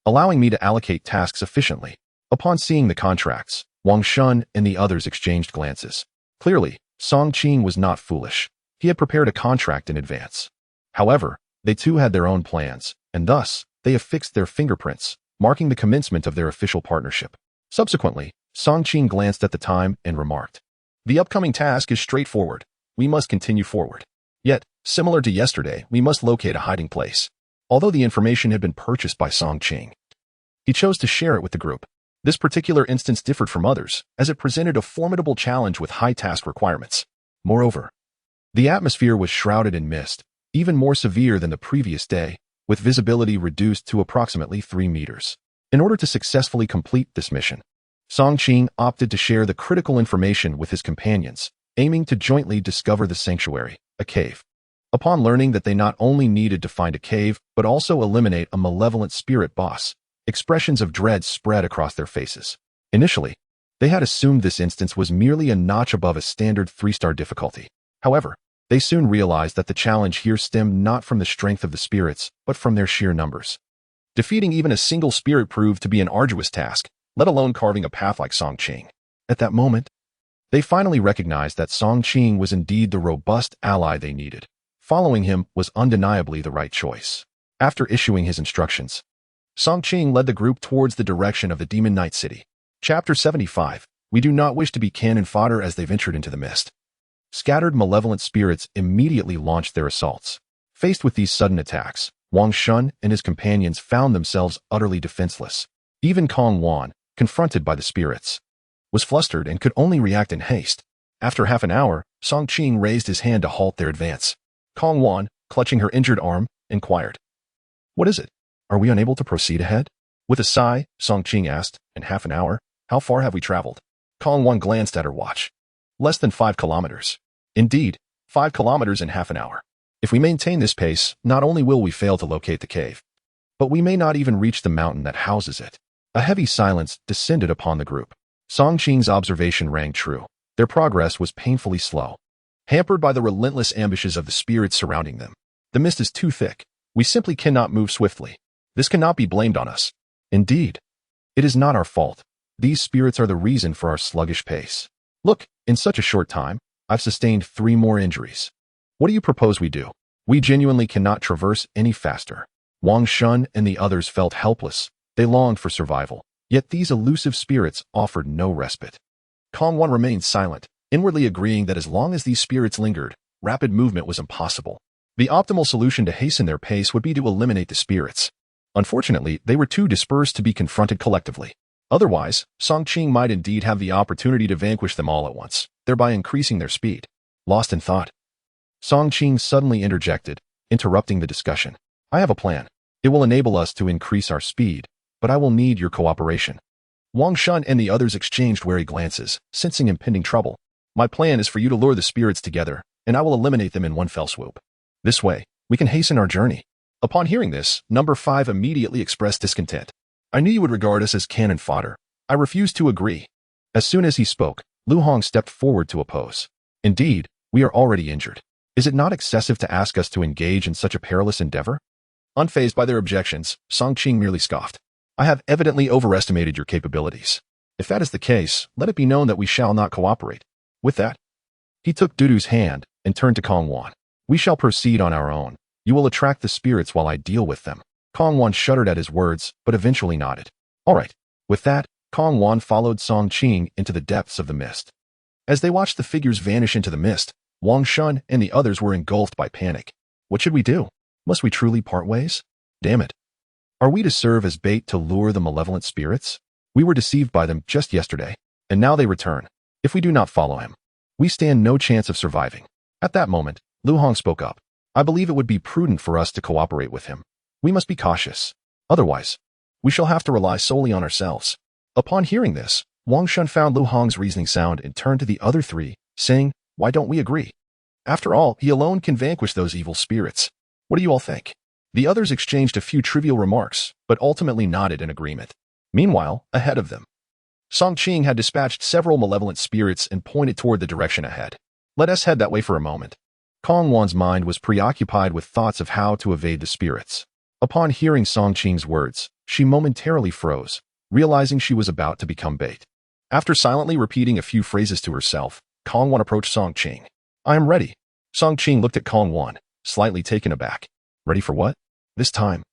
allowing me to allocate tasks efficiently. Upon seeing the contracts, Wang Shun and the others exchanged glances. Clearly, Song Qing was not foolish. He had prepared a contract in advance. However, they too had their own plans, and thus, they affixed their fingerprints, marking the commencement of their official partnership. Subsequently, Song Qing glanced at the time and remarked, The upcoming task is straightforward. We must continue forward. Yet, similar to yesterday, we must locate a hiding place. Although the information had been purchased by Song Qing, he chose to share it with the group. This particular instance differed from others, as it presented a formidable challenge with high task requirements. Moreover, the atmosphere was shrouded in mist, even more severe than the previous day, with visibility reduced to approximately 3 meters. In order to successfully complete this mission, Song Qing opted to share the critical information with his companions, aiming to jointly discover the sanctuary, a cave. Upon learning that they not only needed to find a cave, but also eliminate a malevolent spirit boss, expressions of dread spread across their faces. Initially, they had assumed this instance was merely a notch above a standard 3-star difficulty. However, they soon realized that the challenge here stemmed not from the strength of the spirits, but from their sheer numbers. Defeating even a single spirit proved to be an arduous task, let alone carving a path like Song Qing. At that moment, they finally recognized that Song Qing was indeed the robust ally they needed. Following him was undeniably the right choice. After issuing his instructions, Song Qing led the group towards the direction of the Demon Night City. Chapter 75. We do not wish to be cannon fodder as they ventured into the mist. Scattered malevolent spirits immediately launched their assaults. Faced with these sudden attacks, Wang Shun and his companions found themselves utterly defenseless. Even Kong Wan, confronted by the spirits, was flustered and could only react in haste. After half an hour, Song Qing raised his hand to halt their advance. Kong Wan, clutching her injured arm, inquired, "What is it? Are we unable to proceed ahead?" With a sigh, Song Qing asked, "In half an hour, how far have we traveled?" Kong Wan glanced at her watch. "Less than 5 kilometers. Indeed, 5 kilometers in half an hour. If we maintain this pace, not only will we fail to locate the cave, but we may not even reach the mountain that houses it." A heavy silence descended upon the group. Song Qing's observation rang true. Their progress was painfully slow, hampered by the relentless ambushes of the spirits surrounding them. "The mist is too thick. We simply cannot move swiftly. This cannot be blamed on us." "Indeed, it is not our fault. These spirits are the reason for our sluggish pace. Look, in such a short time, I've sustained 3 more injuries. What do you propose we do? We genuinely cannot traverse any faster." Wang Shun and the others felt helpless. They longed for survival, yet these elusive spirits offered no respite. Kong Wan remained silent, inwardly agreeing that as long as these spirits lingered, rapid movement was impossible. The optimal solution to hasten their pace would be to eliminate the spirits. Unfortunately, they were too dispersed to be confronted collectively. Otherwise, Song Qing might indeed have the opportunity to vanquish them all at once, thereby increasing their speed. Lost in thought, Song Qing suddenly interjected, interrupting the discussion. "I have a plan. It will enable us to increase our speed, but I will need your cooperation." Wang Shun and the others exchanged wary glances, sensing impending trouble. "My plan is for you to lure the spirits together, and I will eliminate them in one fell swoop. This way, we can hasten our journey." Upon hearing this, Number 5 immediately expressed discontent. "I knew you would regard us as cannon fodder. I refuse to agree." As soon as he spoke, Lu Hong stepped forward to oppose. "Indeed, we are already injured. Is it not excessive to ask us to engage in such a perilous endeavor?" Unfazed by their objections, Song Qing merely scoffed. "I have evidently overestimated your capabilities. If that is the case, let it be known that we shall not cooperate." With that, he took Dudu's hand and turned to Kong Wan. "We shall proceed on our own. You will attract the spirits while I deal with them." Kong Wan shuddered at his words, but eventually nodded. "All right." With that, Kong Wan followed Song Qing into the depths of the mist. As they watched the figures vanish into the mist, Wang Shun and the others were engulfed by panic. What should we do? Must we truly part ways? Damn it. Are we to serve as bait to lure the malevolent spirits? We were deceived by them just yesterday, and now they return. If we do not follow him, we stand no chance of surviving. At that moment, Lu Hong spoke up. "I believe it would be prudent for us to cooperate with him. We must be cautious. Otherwise, we shall have to rely solely on ourselves." Upon hearing this, Wang Shun found Lu Hong's reasoning sound and turned to the other 3, saying, "Why don't we agree? After all, he alone can vanquish those evil spirits. What do you all think?" The others exchanged a few trivial remarks, but ultimately nodded in agreement. Meanwhile, ahead of them, Song Qing had dispatched several malevolent spirits and pointed toward the direction ahead. "Let us head that way for a moment." Kong Wan's mind was preoccupied with thoughts of how to evade the spirits. Upon hearing Song Qing's words, she momentarily froze, realizing she was about to become bait. After silently repeating a few phrases to herself, Kong Wan approached Song Qing. "I am ready." Song Qing looked at Kong Wan, slightly taken aback. "Ready for what?" This time,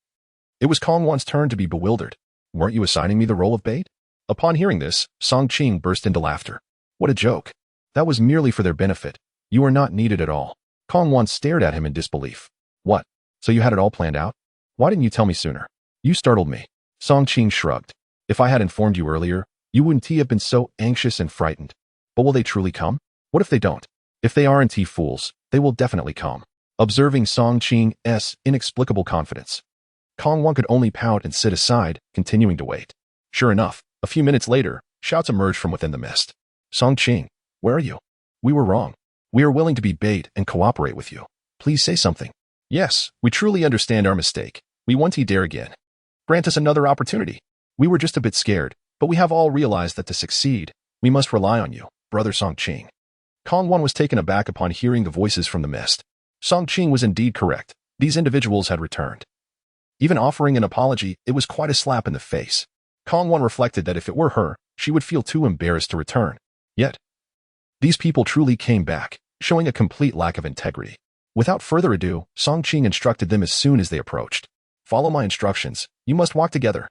it was Kong Wan's turn to be bewildered. "Weren't you assigning me the role of bait?" Upon hearing this, Song Qing burst into laughter. "What a joke. That was merely for their benefit. You are not needed at all." Kong Wan stared at him in disbelief. "What? So you had it all planned out? Why didn't you tell me sooner? You startled me. Song Qing shrugged. If I had informed you earlier, you wouldn't have been so anxious and frightened. But will they truly come? What if they don't? If they aren't fools, they will definitely come. Observing Song Qing's inexplicable confidence, Kong Wan could only pout and sit aside, continuing to wait. Sure enough, a few minutes later, shouts emerged from within the mist. Song Qing, where are you? We were wrong. We are willing to be bait and cooperate with you. Please say something. Yes, we truly understand our mistake. We won't dare again. Grant us another opportunity. We were just a bit scared, but we have all realized that to succeed, we must rely on you, brother Song Qing. Kong Wan was taken aback upon hearing the voices from the mist. Song Qing was indeed correct. These individuals had returned. Even offering an apology, it was quite a slap in the face. Kong Wan reflected that if it were her, she would feel too embarrassed to return. Yet, these people truly came back, showing a complete lack of integrity. Without further ado, Song Qing instructed them as soon as they approached. Follow my instructions. You must walk together.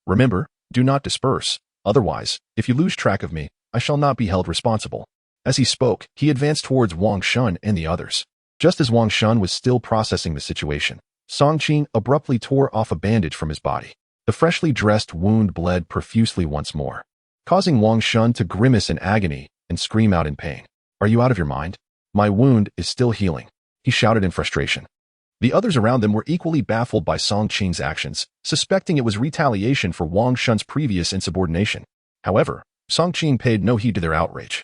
Remember, do not disperse. Otherwise, if you lose track of me, I shall not be held responsible. As he spoke, he advanced towards Wang Shun and the others. Just as Wang Shun was still processing the situation, Song Qing abruptly tore off a bandage from his body. The freshly dressed wound bled profusely once more, causing Wang Shun to grimace in agony and scream out in pain. Are you out of your mind? My wound is still healing, he shouted in frustration. The others around them were equally baffled by Song Qing's actions, suspecting it was retaliation for Wang Shun's previous insubordination. However, Song Qing paid no heed to their outrage,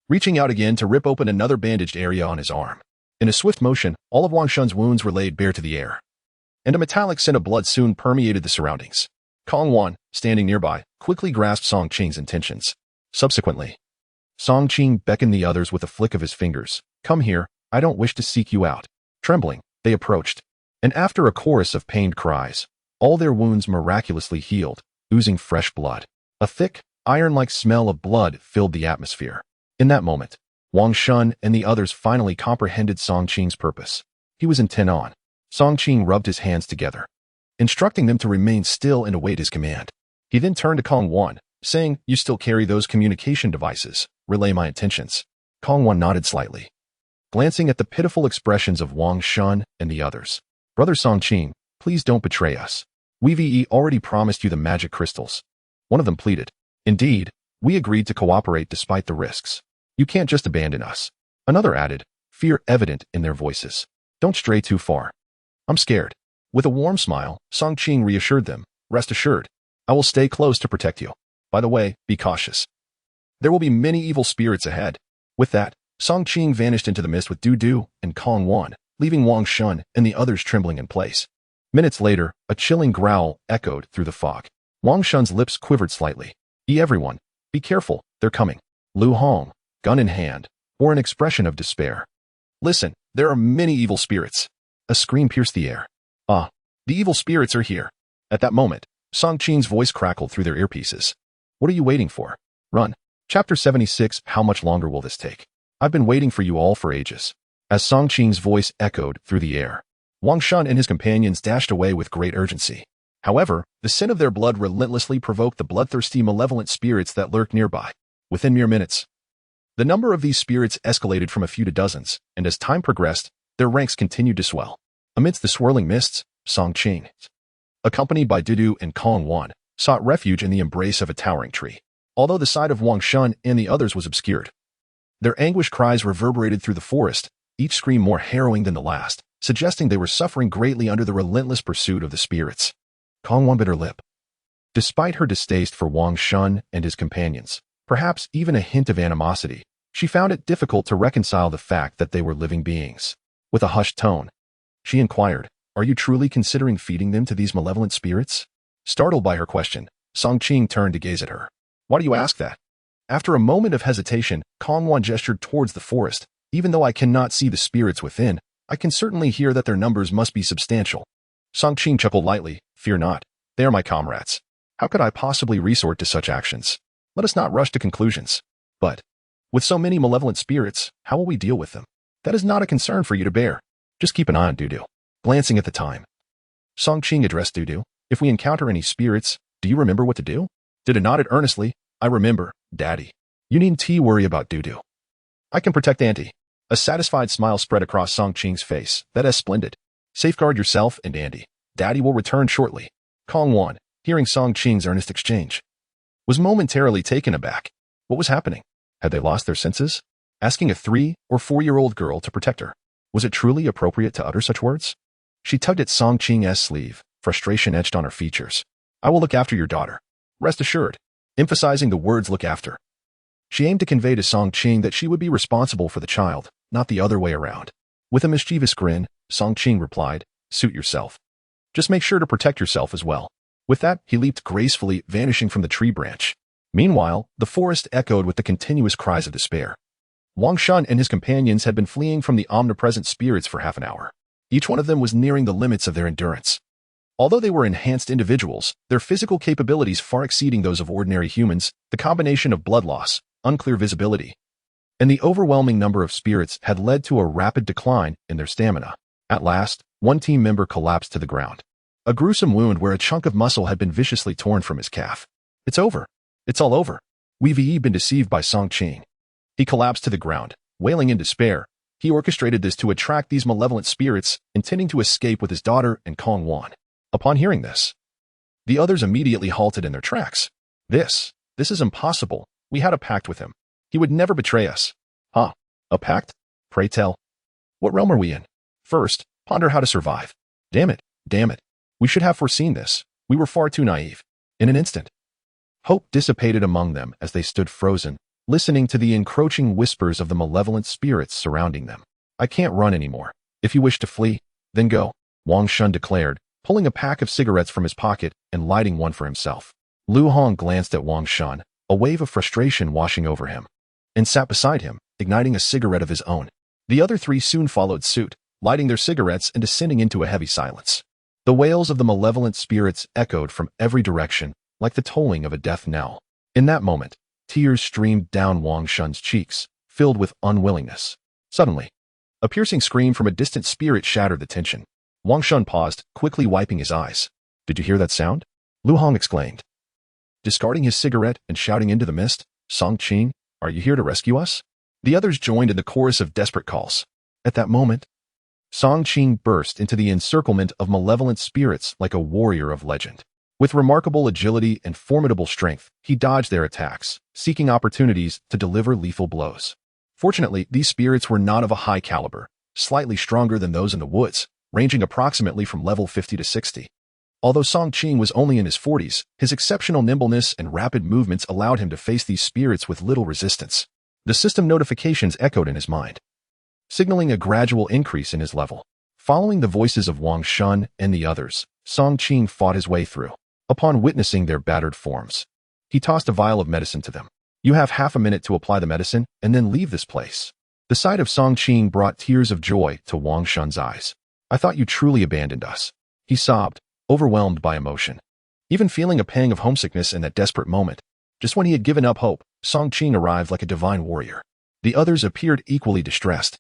reaching out again to rip open another bandaged area on his arm. In a swift motion, all of Wang Shun's wounds were laid bare to the air, and a metallic scent of blood soon permeated the surroundings. Kong Wan, standing nearby, quickly grasped Song Qing's intentions. Subsequently, Song Qing beckoned the others with a flick of his fingers. Come here, I don't wish to seek you out. Trembling, they approached, and after a chorus of pained cries, all their wounds miraculously healed, oozing fresh blood. A thick, iron-like smell of blood filled the atmosphere. In that moment, Wang Shun and the others finally comprehended Song Qing's purpose. He was intent on. Song Qing rubbed his hands together, instructing them to remain still and await his command. He then turned to Kong Wan, saying, You still carry those communication devices. Relay my intentions. Kong Wan nodded slightly, glancing at the pitiful expressions of Wang Shun and the others. Brother Song Qing, please don't betray us. We've already promised you the magic crystals. One of them pleaded. Indeed, we agreed to cooperate despite the risks. You can't just abandon us. Another added, fear evident in their voices. Don't stray too far. I'm scared. With a warm smile, Song Qing reassured them. Rest assured, I will stay close to protect you. By the way, be cautious. There will be many evil spirits ahead. With that, Song Qing vanished into the mist with Dudu and Kong Wan, leaving Wang Shun and the others trembling in place. Minutes later, a chilling growl echoed through the fog. Wang Shun's lips quivered slightly. Everyone, be careful, they're coming. Lu Hong, gun in hand, bore an expression of despair. Listen, there are many evil spirits. A scream pierced the air. Ah, the evil spirits are here. At that moment, Song Qing's voice crackled through their earpieces. What are you waiting for? Run. Chapter 76. How much longer will this take? I've been waiting for you all for ages. As Song Qing's voice echoed through the air, Wang Shun and his companions dashed away with great urgency. However, the scent of their blood relentlessly provoked the bloodthirsty malevolent spirits that lurked nearby. Within mere minutes, the number of these spirits escalated from a few to dozens, and as time progressed, their ranks continued to swell. Amidst the swirling mists, Song Qing, accompanied by Dudu and Kong Wan, sought refuge in the embrace of a towering tree. Although the sight of Wang Shun and the others was obscured, their anguished cries reverberated through the forest, each scream more harrowing than the last, suggesting they were suffering greatly under the relentless pursuit of the spirits. Kong Wan bit her lip. Despite her distaste for Wang Shun and his companions, perhaps even a hint of animosity, she found it difficult to reconcile the fact that they were living beings. With a hushed tone, she inquired, Are you truly considering feeding them to these malevolent spirits? Startled by her question, Song Qing turned to gaze at her. Why do you ask that? After a moment of hesitation, Kong Wan gestured towards the forest. Even though I cannot see the spirits within, I can certainly hear that their numbers must be substantial. Song Qing chuckled lightly. Fear not. They are my comrades. How could I possibly resort to such actions? Let us not rush to conclusions. But, with so many malevolent spirits, how will we deal with them? That is not a concern for you to bear. Just keep an eye on Dudu. Glancing at the time, Song Qing addressed Dudu. If we encounter any spirits, do you remember what to do? Dudu nodded earnestly. I remember, Daddy. You needn't worry about Dudu. I can protect Auntie. A satisfied smile spread across Song Qing's face. That is splendid. Safeguard yourself and Auntie. Daddy will return shortly. Kong Wan, hearing Song Qing's earnest exchange, was momentarily taken aback. What was happening? Had they lost their senses? Asking a 3- or 4-year-old girl to protect her. Was it truly appropriate to utter such words? She tugged at Song Qing's sleeve, frustration etched on her features. I will look after your daughter. Rest assured. Emphasizing the words look after. She aimed to convey to Song Qing that she would be responsible for the child, not the other way around. With a mischievous grin, Song Qing replied, suit yourself. Just make sure to protect yourself as well. With that, he leaped gracefully, vanishing from the tree branch. Meanwhile, the forest echoed with the continuous cries of despair. Wang Shun and his companions had been fleeing from the omnipresent spirits for half an hour. Each one of them was nearing the limits of their endurance. Although they were enhanced individuals, their physical capabilities far exceeding those of ordinary humans, the combination of blood loss, unclear visibility, and the overwhelming number of spirits had led to a rapid decline in their stamina. At last, one team member collapsed to the ground. A gruesome wound where a chunk of muscle had been viciously torn from his calf. It's over. It's all over. We've been deceived by Song Qing. He collapsed to the ground, wailing in despair. He orchestrated this to attract these malevolent spirits, intending to escape with his daughter and Kong Wan. Upon hearing this, the others immediately halted in their tracks. This is impossible. We had a pact with him. He would never betray us. Huh? A pact? Pray tell. What realm are we in? First, ponder how to survive. Damn it. We should have foreseen this. We were far too naive. In an instant, hope dissipated among them as they stood frozen, listening to the encroaching whispers of the malevolent spirits surrounding them. I can't run anymore. If you wish to flee, then go, Wang Shun declared, pulling a pack of cigarettes from his pocket and lighting one for himself. Lu Hong glanced at Wang Shun, a wave of frustration washing over him, and sat beside him, igniting a cigarette of his own. The other three soon followed suit, lighting their cigarettes and descending into a heavy silence. The wails of the malevolent spirits echoed from every direction, like the tolling of a death knell. In that moment, tears streamed down Wang Shun's cheeks, filled with unwillingness. Suddenly, a piercing scream from a distant spirit shattered the tension. Wang Shun paused, quickly wiping his eyes. Did you hear that sound? Lu Hong exclaimed, discarding his cigarette and shouting into the mist. Song Qing, are you here to rescue us? The others joined in the chorus of desperate calls. At that moment, Song Qing burst into the encirclement of malevolent spirits like a warrior of legend. With remarkable agility and formidable strength, he dodged their attacks, seeking opportunities to deliver lethal blows. Fortunately, these spirits were not of a high caliber, slightly stronger than those in the woods, ranging approximately from level 50 to 60. Although Song Qing was only in his 40s, his exceptional nimbleness and rapid movements allowed him to face these spirits with little resistance. The system notifications echoed in his mind, signaling a gradual increase in his level. Following the voices of Wang Shun and the others, Song Qing fought his way through. Upon witnessing their battered forms, he tossed a vial of medicine to them. You have half a minute to apply the medicine and then leave this place. The sight of Song Qing brought tears of joy to Wang Shun's eyes. I thought you truly abandoned us. He sobbed, overwhelmed by emotion. Even feeling a pang of homesickness in that desperate moment, just when he had given up hope, Song Qing arrived like a divine warrior. The others appeared equally distressed,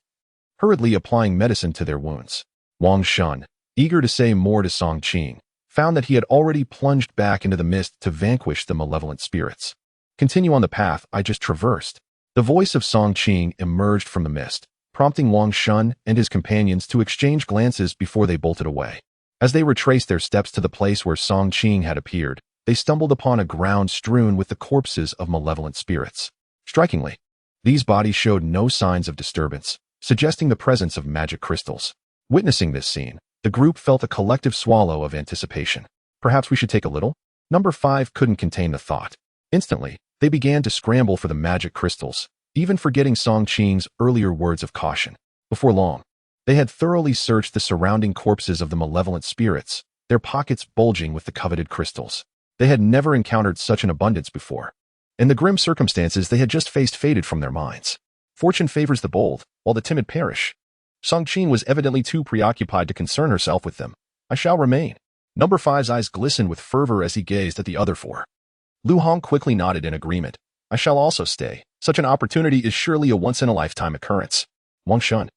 hurriedly applying medicine to their wounds. Wang Shun, eager to say more to Song Qing, found that he had already plunged back into the mist to vanquish the malevolent spirits. Continue on the path I just traversed. The voice of Song Qing emerged from the mist, prompting Wang Shun and his companions to exchange glances before they bolted away. As they retraced their steps to the place where Song Qing had appeared, they stumbled upon a ground strewn with the corpses of malevolent spirits. Strikingly, these bodies showed no signs of disturbance, suggesting the presence of magic crystals. Witnessing this scene, the group felt a collective swallow of anticipation. Perhaps we should take a little? Number 5 couldn't contain the thought. Instantly, they began to scramble for the magic crystals, even forgetting Song Qing's earlier words of caution. Before long, they had thoroughly searched the surrounding corpses of the malevolent spirits, their pockets bulging with the coveted crystals. They had never encountered such an abundance before, and the grim circumstances they had just faced faded from their minds. Fortune favors the bold, while the timid perish. Song Qing was evidently too preoccupied to concern herself with them. I shall remain. Number 5's eyes glistened with fervor as he gazed at the other 4. Lu Hong quickly nodded in agreement. I shall also stay. Such an opportunity is surely a once-in-a-lifetime occurrence. Wang Shun,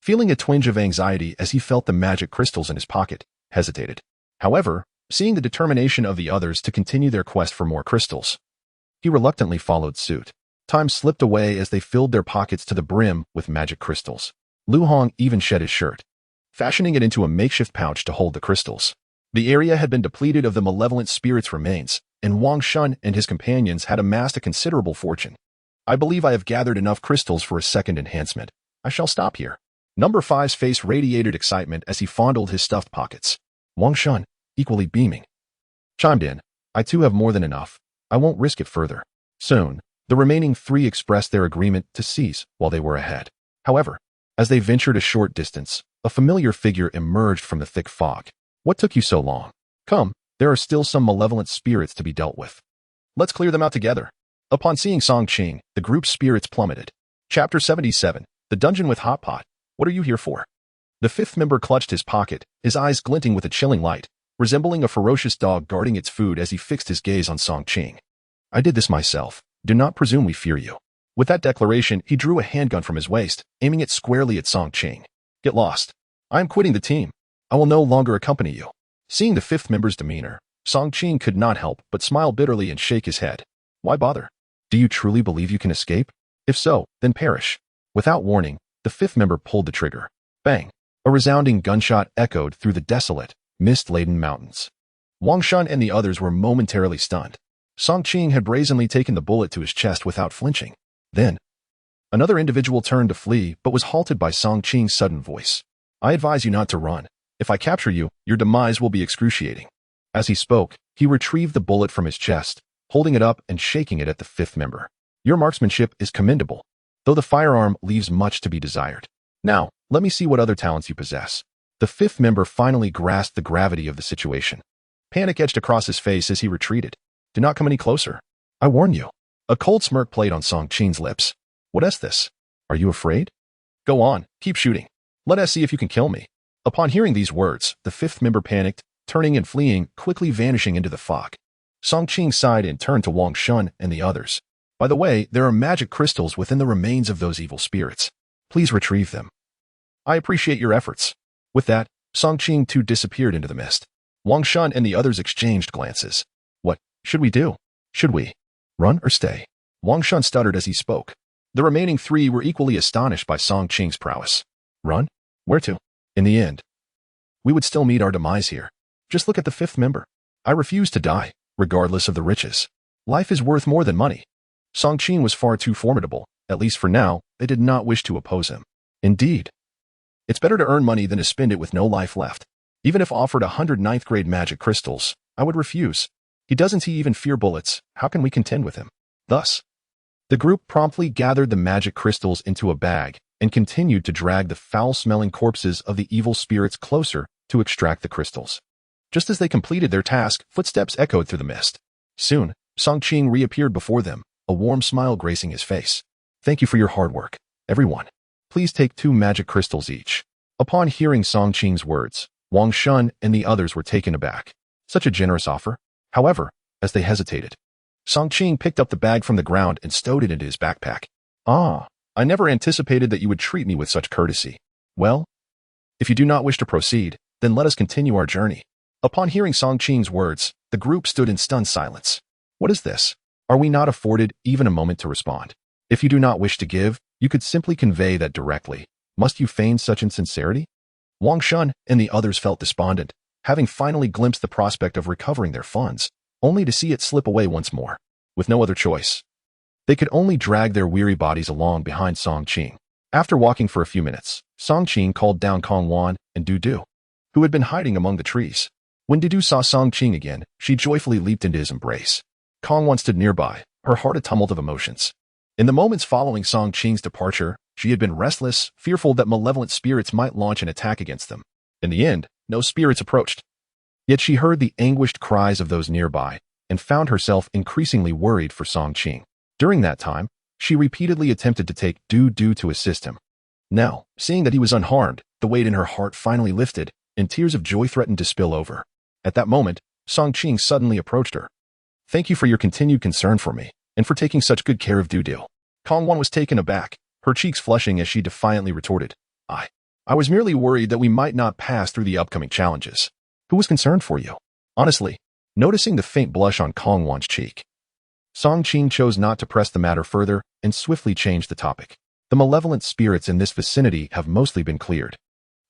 feeling a twinge of anxiety as he felt the magic crystals in his pocket, hesitated. However, seeing the determination of the others to continue their quest for more crystals, he reluctantly followed suit. Time slipped away as they filled their pockets to the brim with magic crystals. Lu Hong even shed his shirt, fashioning it into a makeshift pouch to hold the crystals. The area had been depleted of the malevolent spirit's remains, and Wang Shun and his companions had amassed a considerable fortune. I believe I have gathered enough crystals for a second enhancement. I shall stop here. Number 5's face radiated excitement as he fondled his stuffed pockets. Wang Shun, equally beaming, chimed in. I too have more than enough. I won't risk it further. Soon, the remaining 3 expressed their agreement to cease while they were ahead. However, as they ventured a short distance, a familiar figure emerged from the thick fog. What took you so long? Come, there are still some malevolent spirits to be dealt with. Let's clear them out together. Upon seeing Song Qing, the group's spirits plummeted. Chapter 77, The Dungeon with Hot Pot. What are you here for? The 5th member clutched his pocket, his eyes glinting with a chilling light, resembling a ferocious dog guarding its food as he fixed his gaze on Song Qing. I did this myself. Do not presume we fear you. With that declaration, he drew a handgun from his waist, aiming it squarely at Song Qing. Get lost. I am quitting the team. I will no longer accompany you. Seeing the 5th member's demeanor, Song Qing could not help but smile bitterly and shake his head. Why bother? Do you truly believe you can escape? If so, then perish. Without warning, the 5th member pulled the trigger. Bang! A resounding gunshot echoed through the desolate, mist-laden mountains. Wang Shun and the others were momentarily stunned. Song Qing had brazenly taken the bullet to his chest without flinching. Then, another individual turned to flee but was halted by Song Qing's sudden voice. I advise you not to run. If I capture you, your demise will be excruciating. As he spoke, he retrieved the bullet from his chest, holding it up and shaking it at the 5th member. Your marksmanship is commendable, though the firearm leaves much to be desired. Now, let me see what other talents you possess. The 5th member finally grasped the gravity of the situation. Panic edged across his face as he retreated. Do not come any closer. I warn you. A cold smirk played on Song Qing's lips. What is this? Are you afraid? Go on, keep shooting. Let us see if you can kill me. Upon hearing these words, the 5th member panicked, turning and fleeing, quickly vanishing into the fog. Song Qing sighed and turned to Wang Shun and the others. By the way, there are magic crystals within the remains of those evil spirits. Please retrieve them. I appreciate your efforts. With that, Song Qing too disappeared into the mist. Wang Shun and the others exchanged glances. What should we do? Should we run or stay? Wang Shun stuttered as he spoke. The remaining 3 were equally astonished by Song Qing's prowess. Run? Where to? In the end, we would still meet our demise here. Just look at the 5th member. I refuse to die, regardless of the riches. Life is worth more than money. Song Qing was far too formidable. At least for now, they did not wish to oppose him. Indeed, it's better to earn money than to spend it with no life left. Even if offered 100 ninth-grade magic crystals, I would refuse. Doesn't he even fear bullets? How can we contend with him? Thus, the group promptly gathered the magic crystals into a bag and continued to drag the foul-smelling corpses of the evil spirits closer to extract the crystals. Just as they completed their task, footsteps echoed through the mist. Soon, Song Qing reappeared before them, a warm smile gracing his face. Thank you for your hard work, everyone. Please take 2 magic crystals each. Upon hearing Song Qing's words, Wang Shun and the others were taken aback. Such a generous offer. However, as they hesitated, Song Qing picked up the bag from the ground and stowed it into his backpack. Ah, I never anticipated that you would treat me with such courtesy. Well, if you do not wish to proceed, then let us continue our journey. Upon hearing Song Qing's words, the group stood in stunned silence. What is this? Are we not afforded even a moment to respond? If you do not wish to give, you could simply convey that directly. Must you feign such insincerity? Wang Shun and the others felt despondent, having finally glimpsed the prospect of recovering their funds, only to see it slip away once more. With no other choice, they could only drag their weary bodies along behind Song Qing. After walking for a few minutes, Song Qing called down Kong Wan and Dudu, who had been hiding among the trees. When Dudu saw Song Qing again, she joyfully leaped into his embrace. Kong Wan stood nearby, her heart a tumult of emotions. In the moments following Song Qing's departure, she had been restless, fearful that malevolent spirits might launch an attack against them. In the end, no spirits approached. Yet she heard the anguished cries of those nearby and found herself increasingly worried for Song Qing. During that time, she repeatedly attempted to take Dudu to assist him. Now, seeing that he was unharmed, the weight in her heart finally lifted, and tears of joy threatened to spill over. At that moment, Song Qing suddenly approached her. Thank you for your continued concern for me, and for taking such good care of Dudu. Kong Wan was taken aback, her cheeks flushing as she defiantly retorted, I was merely worried that we might not pass through the upcoming challenges. Who was concerned for you? Honestly, noticing the faint blush on Kong Wan's cheek, Song Qing chose not to press the matter further and swiftly changed the topic. The malevolent spirits in this vicinity have mostly been cleared.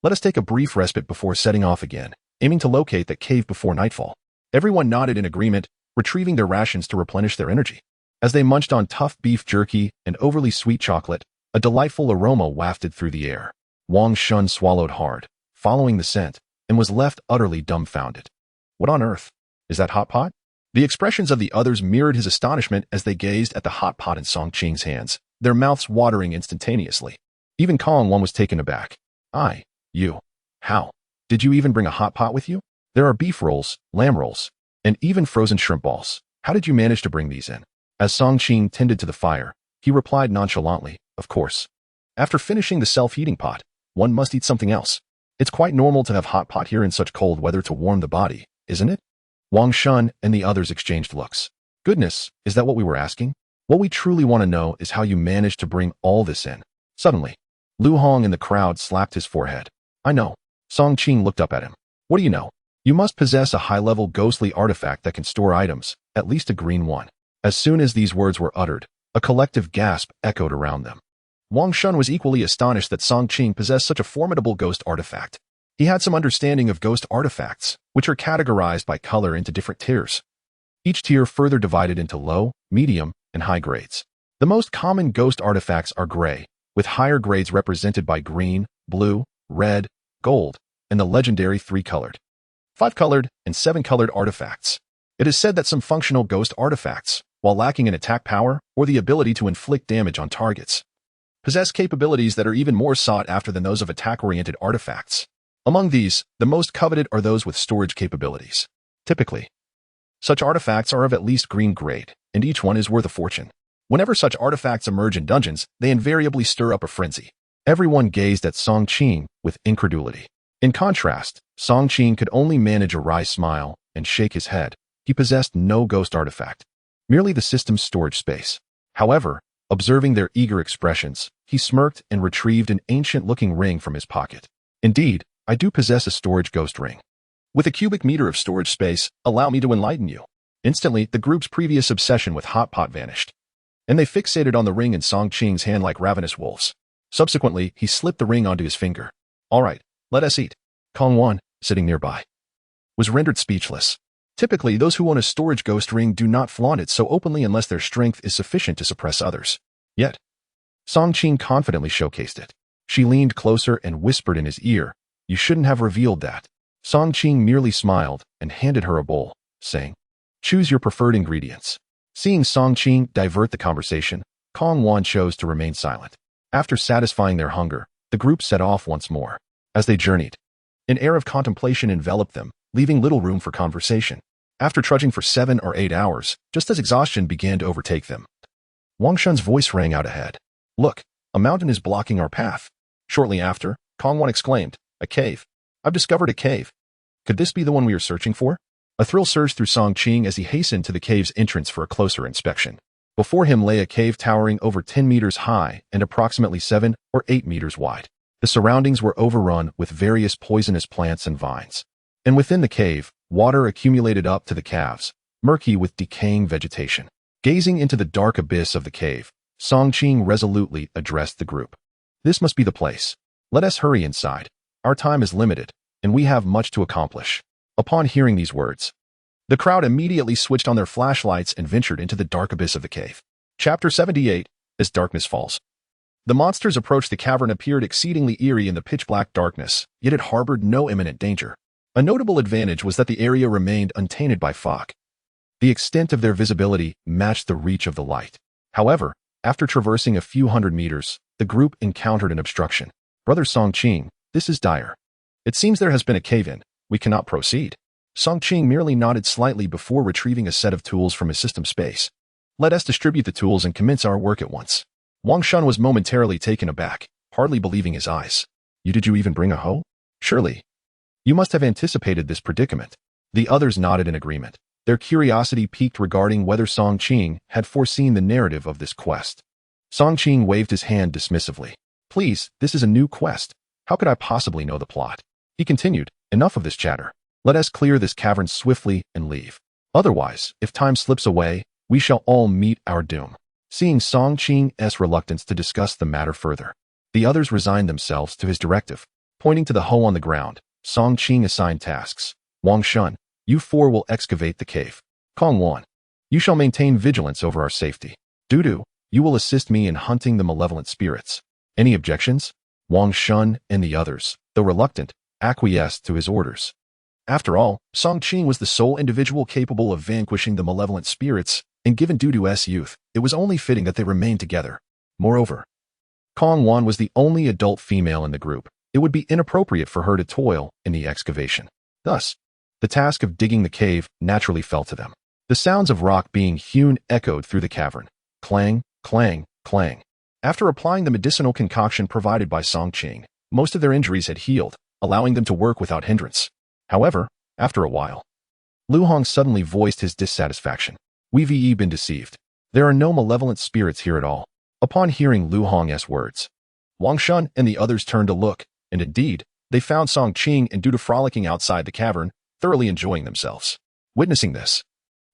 Let us take a brief respite before setting off again. aiming to locate that cave before nightfall. Everyone nodded in agreement, retrieving their rations to replenish their energy. As they munched on tough beef jerky and overly sweet chocolate, a delightful aroma wafted through the air. Wang Shun swallowed hard, following the scent, and was left utterly dumbfounded. What on earth? Is that hot pot? The expressions of the others mirrored his astonishment as they gazed at the hot pot in Song Qing's hands, their mouths watering instantaneously. Even Kong Wan was taken aback. You. How? Did you even bring a hot pot with you? There are beef rolls, lamb rolls, and even frozen shrimp balls. How did you manage to bring these in? As Song Qing tended to the fire, he replied nonchalantly, of course. After finishing the self-heating pot, one must eat something else. It's quite normal to have hot pot here in such cold weather to warm the body, isn't it? Wang Shun and the others exchanged looks. Goodness, is that what we were asking? What we truly want to know is how you managed to bring all this in. Suddenly, Lu Hong in the crowd slapped his forehead. I know. Song Qing looked up at him. What do you know? You must possess a high-level ghostly artifact that can store items, at least a green one. As soon as these words were uttered, a collective gasp echoed around them. Wang Shun was equally astonished that Song Qing possessed such a formidable ghost artifact. He had some understanding of ghost artifacts, which are categorized by color into different tiers. Each tier further divided into low, medium, and high grades. The most common ghost artifacts are gray, with higher grades represented by green, blue, red, gold, and the legendary 3-colored, 5-colored, and 7-colored artifacts. It is said that some functional ghost artifacts, while lacking in attack power or the ability to inflict damage on targets, possess capabilities that are even more sought after than those of attack-oriented artifacts. Among these, the most coveted are those with storage capabilities. Typically, such artifacts are of at least green grade, and each one is worth a fortune. Whenever such artifacts emerge in dungeons, they invariably stir up a frenzy. Everyone gazed at Song Qing with incredulity. In contrast, Song Qing could only manage a wry smile and shake his head. He possessed no ghost artifact, merely the system's storage space. However, observing their eager expressions, he smirked and retrieved an ancient-looking ring from his pocket. Indeed, I do possess a storage ghost ring. With a cubic meter of storage space, allow me to enlighten you. Instantly, the group's previous obsession with hot pot vanished, and they fixated on the ring in Song Qing's hand like ravenous wolves. Subsequently, he slipped the ring onto his finger. All right, let us eat. Kong Wan, sitting nearby, was rendered speechless. Typically, those who own a storage ghost ring do not flaunt it so openly unless their strength is sufficient to suppress others. Yet, Song Qing confidently showcased it. She leaned closer and whispered in his ear, You shouldn't have revealed that. Song Qing merely smiled and handed her a bowl, saying, Choose your preferred ingredients. Seeing Song Qing divert the conversation, Kong Wan chose to remain silent. After satisfying their hunger, the group set off once more. As they journeyed, an air of contemplation enveloped them, leaving little room for conversation. After trudging for 7 or 8 hours, just as exhaustion began to overtake them, Wang Shun's voice rang out ahead. Look, a mountain is blocking our path. Shortly after, Kong Wan exclaimed, A cave. I've discovered a cave. Could this be the one we are searching for? A thrill surged through Song Qing as he hastened to the cave's entrance for a closer inspection. Before him lay a cave towering over 10 meters high and approximately 7 or 8 meters wide. The surroundings were overrun with various poisonous plants and vines. And within the cave, water accumulated up to the calves, murky with decaying vegetation. Gazing into the dark abyss of the cave, Song Qing resolutely addressed the group. This must be the place. Let us hurry inside. Our time is limited, and we have much to accomplish. Upon hearing these words, the crowd immediately switched on their flashlights and ventured into the dark abyss of the cave. Chapter 78, As Darkness Falls. The monsters approached the cavern appeared exceedingly eerie in the pitch-black darkness, yet it harbored no imminent danger. A notable advantage was that the area remained untainted by fog. The extent of their visibility matched the reach of the light. However, after traversing a few hundred meters, the group encountered an obstruction. Brother Song Qing, this is dire. It seems there has been a cave-in. We cannot proceed. Song Qing merely nodded slightly before retrieving a set of tools from his system space. Let us distribute the tools and commence our work at once. Wang Shun was momentarily taken aback, hardly believing his eyes. Did you even bring a hoe? Surely. You must have anticipated this predicament. The others nodded in agreement. Their curiosity piqued regarding whether Song Qing had foreseen the narrative of this quest. Song Qing waved his hand dismissively. Please, this is a new quest. How could I possibly know the plot? He continued, Enough of this chatter. Let us clear this cavern swiftly and leave. Otherwise, if time slips away, we shall all meet our doom. Seeing Song Qing's reluctance to discuss the matter further, the others resigned themselves to his directive. Pointing to the hoe on the ground, Song Qing assigned tasks. Wang Shun, you four will excavate the cave. Kong Wan, you shall maintain vigilance over our safety. Dudu, you will assist me in hunting the malevolent spirits. Any objections? Wang Shun and the others, though reluctant, acquiesced to his orders. After all, Song Qing was the sole individual capable of vanquishing the malevolent spirits, and given Dudu's youth, it was only fitting that they remain together. Moreover, Kong Wan was the only adult female in the group. It would be inappropriate for her to toil in the excavation. Thus, the task of digging the cave naturally fell to them. The sounds of rock being hewn echoed through the cavern. Clang, clang, clang. After applying the medicinal concoction provided by Song Qing, most of their injuries had healed, allowing them to work without hindrance. However, after a while, Lu Hong suddenly voiced his dissatisfaction. We've been deceived. There are no malevolent spirits here at all. Upon hearing Lu Hong's words, Wang Shun and the others turned to look, and indeed, they found Song Qing and Dudu frolicking outside the cavern, thoroughly enjoying themselves. Witnessing this,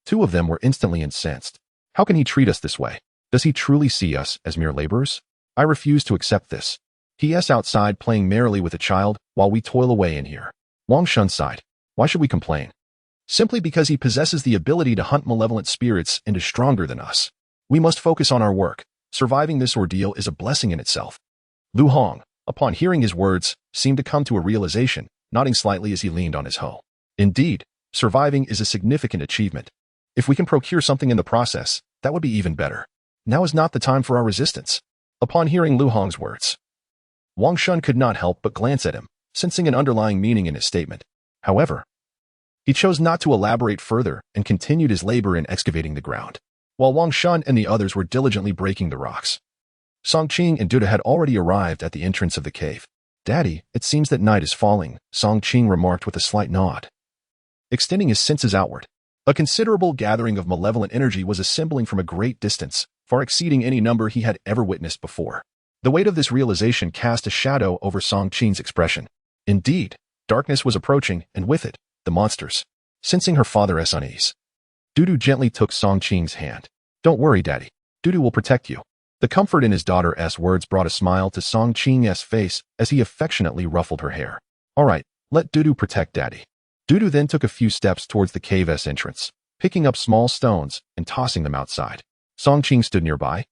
two of them were instantly incensed. How can he treat us this way? Does he truly see us as mere laborers? I refuse to accept this. He*s outside playing merrily with a child while we toil away in here. Wang Shun sighed. Why should we complain? Simply because he possesses the ability to hunt malevolent spirits and is stronger than us. We must focus on our work. Surviving this ordeal is a blessing in itself. Lu Hong, upon hearing his words, seemed to come to a realization, nodding slightly as he leaned on his hoe. Indeed, surviving is a significant achievement. If we can procure something in the process, that would be even better. Now is not the time for our resistance. Upon hearing Lu Hong's words, Wang Shun could not help but glance at him, sensing an underlying meaning in his statement. However, he chose not to elaborate further and continued his labor in excavating the ground, while Wang Shun and the others were diligently breaking the rocks. Song Qing and Dudu had already arrived at the entrance of the cave. Daddy, it seems that night is falling, Song Qing remarked with a slight nod. Extending his senses outward, a considerable gathering of malevolent energy was assembling from a great distance, far exceeding any number he had ever witnessed before. The weight of this realization cast a shadow over Song Qing's expression. Indeed, darkness was approaching, and with it, the monsters. Sensing her father's unease, Dudu gently took Song Qing's hand. Don't worry, Daddy. Dudu will protect you. The comfort in his daughter's words brought a smile to Song Qing's face as he affectionately ruffled her hair. All right, let Dudu protect Daddy. Dudu then took a few steps towards the cave's entrance, picking up small stones and tossing them outside. Song Qing stood nearby,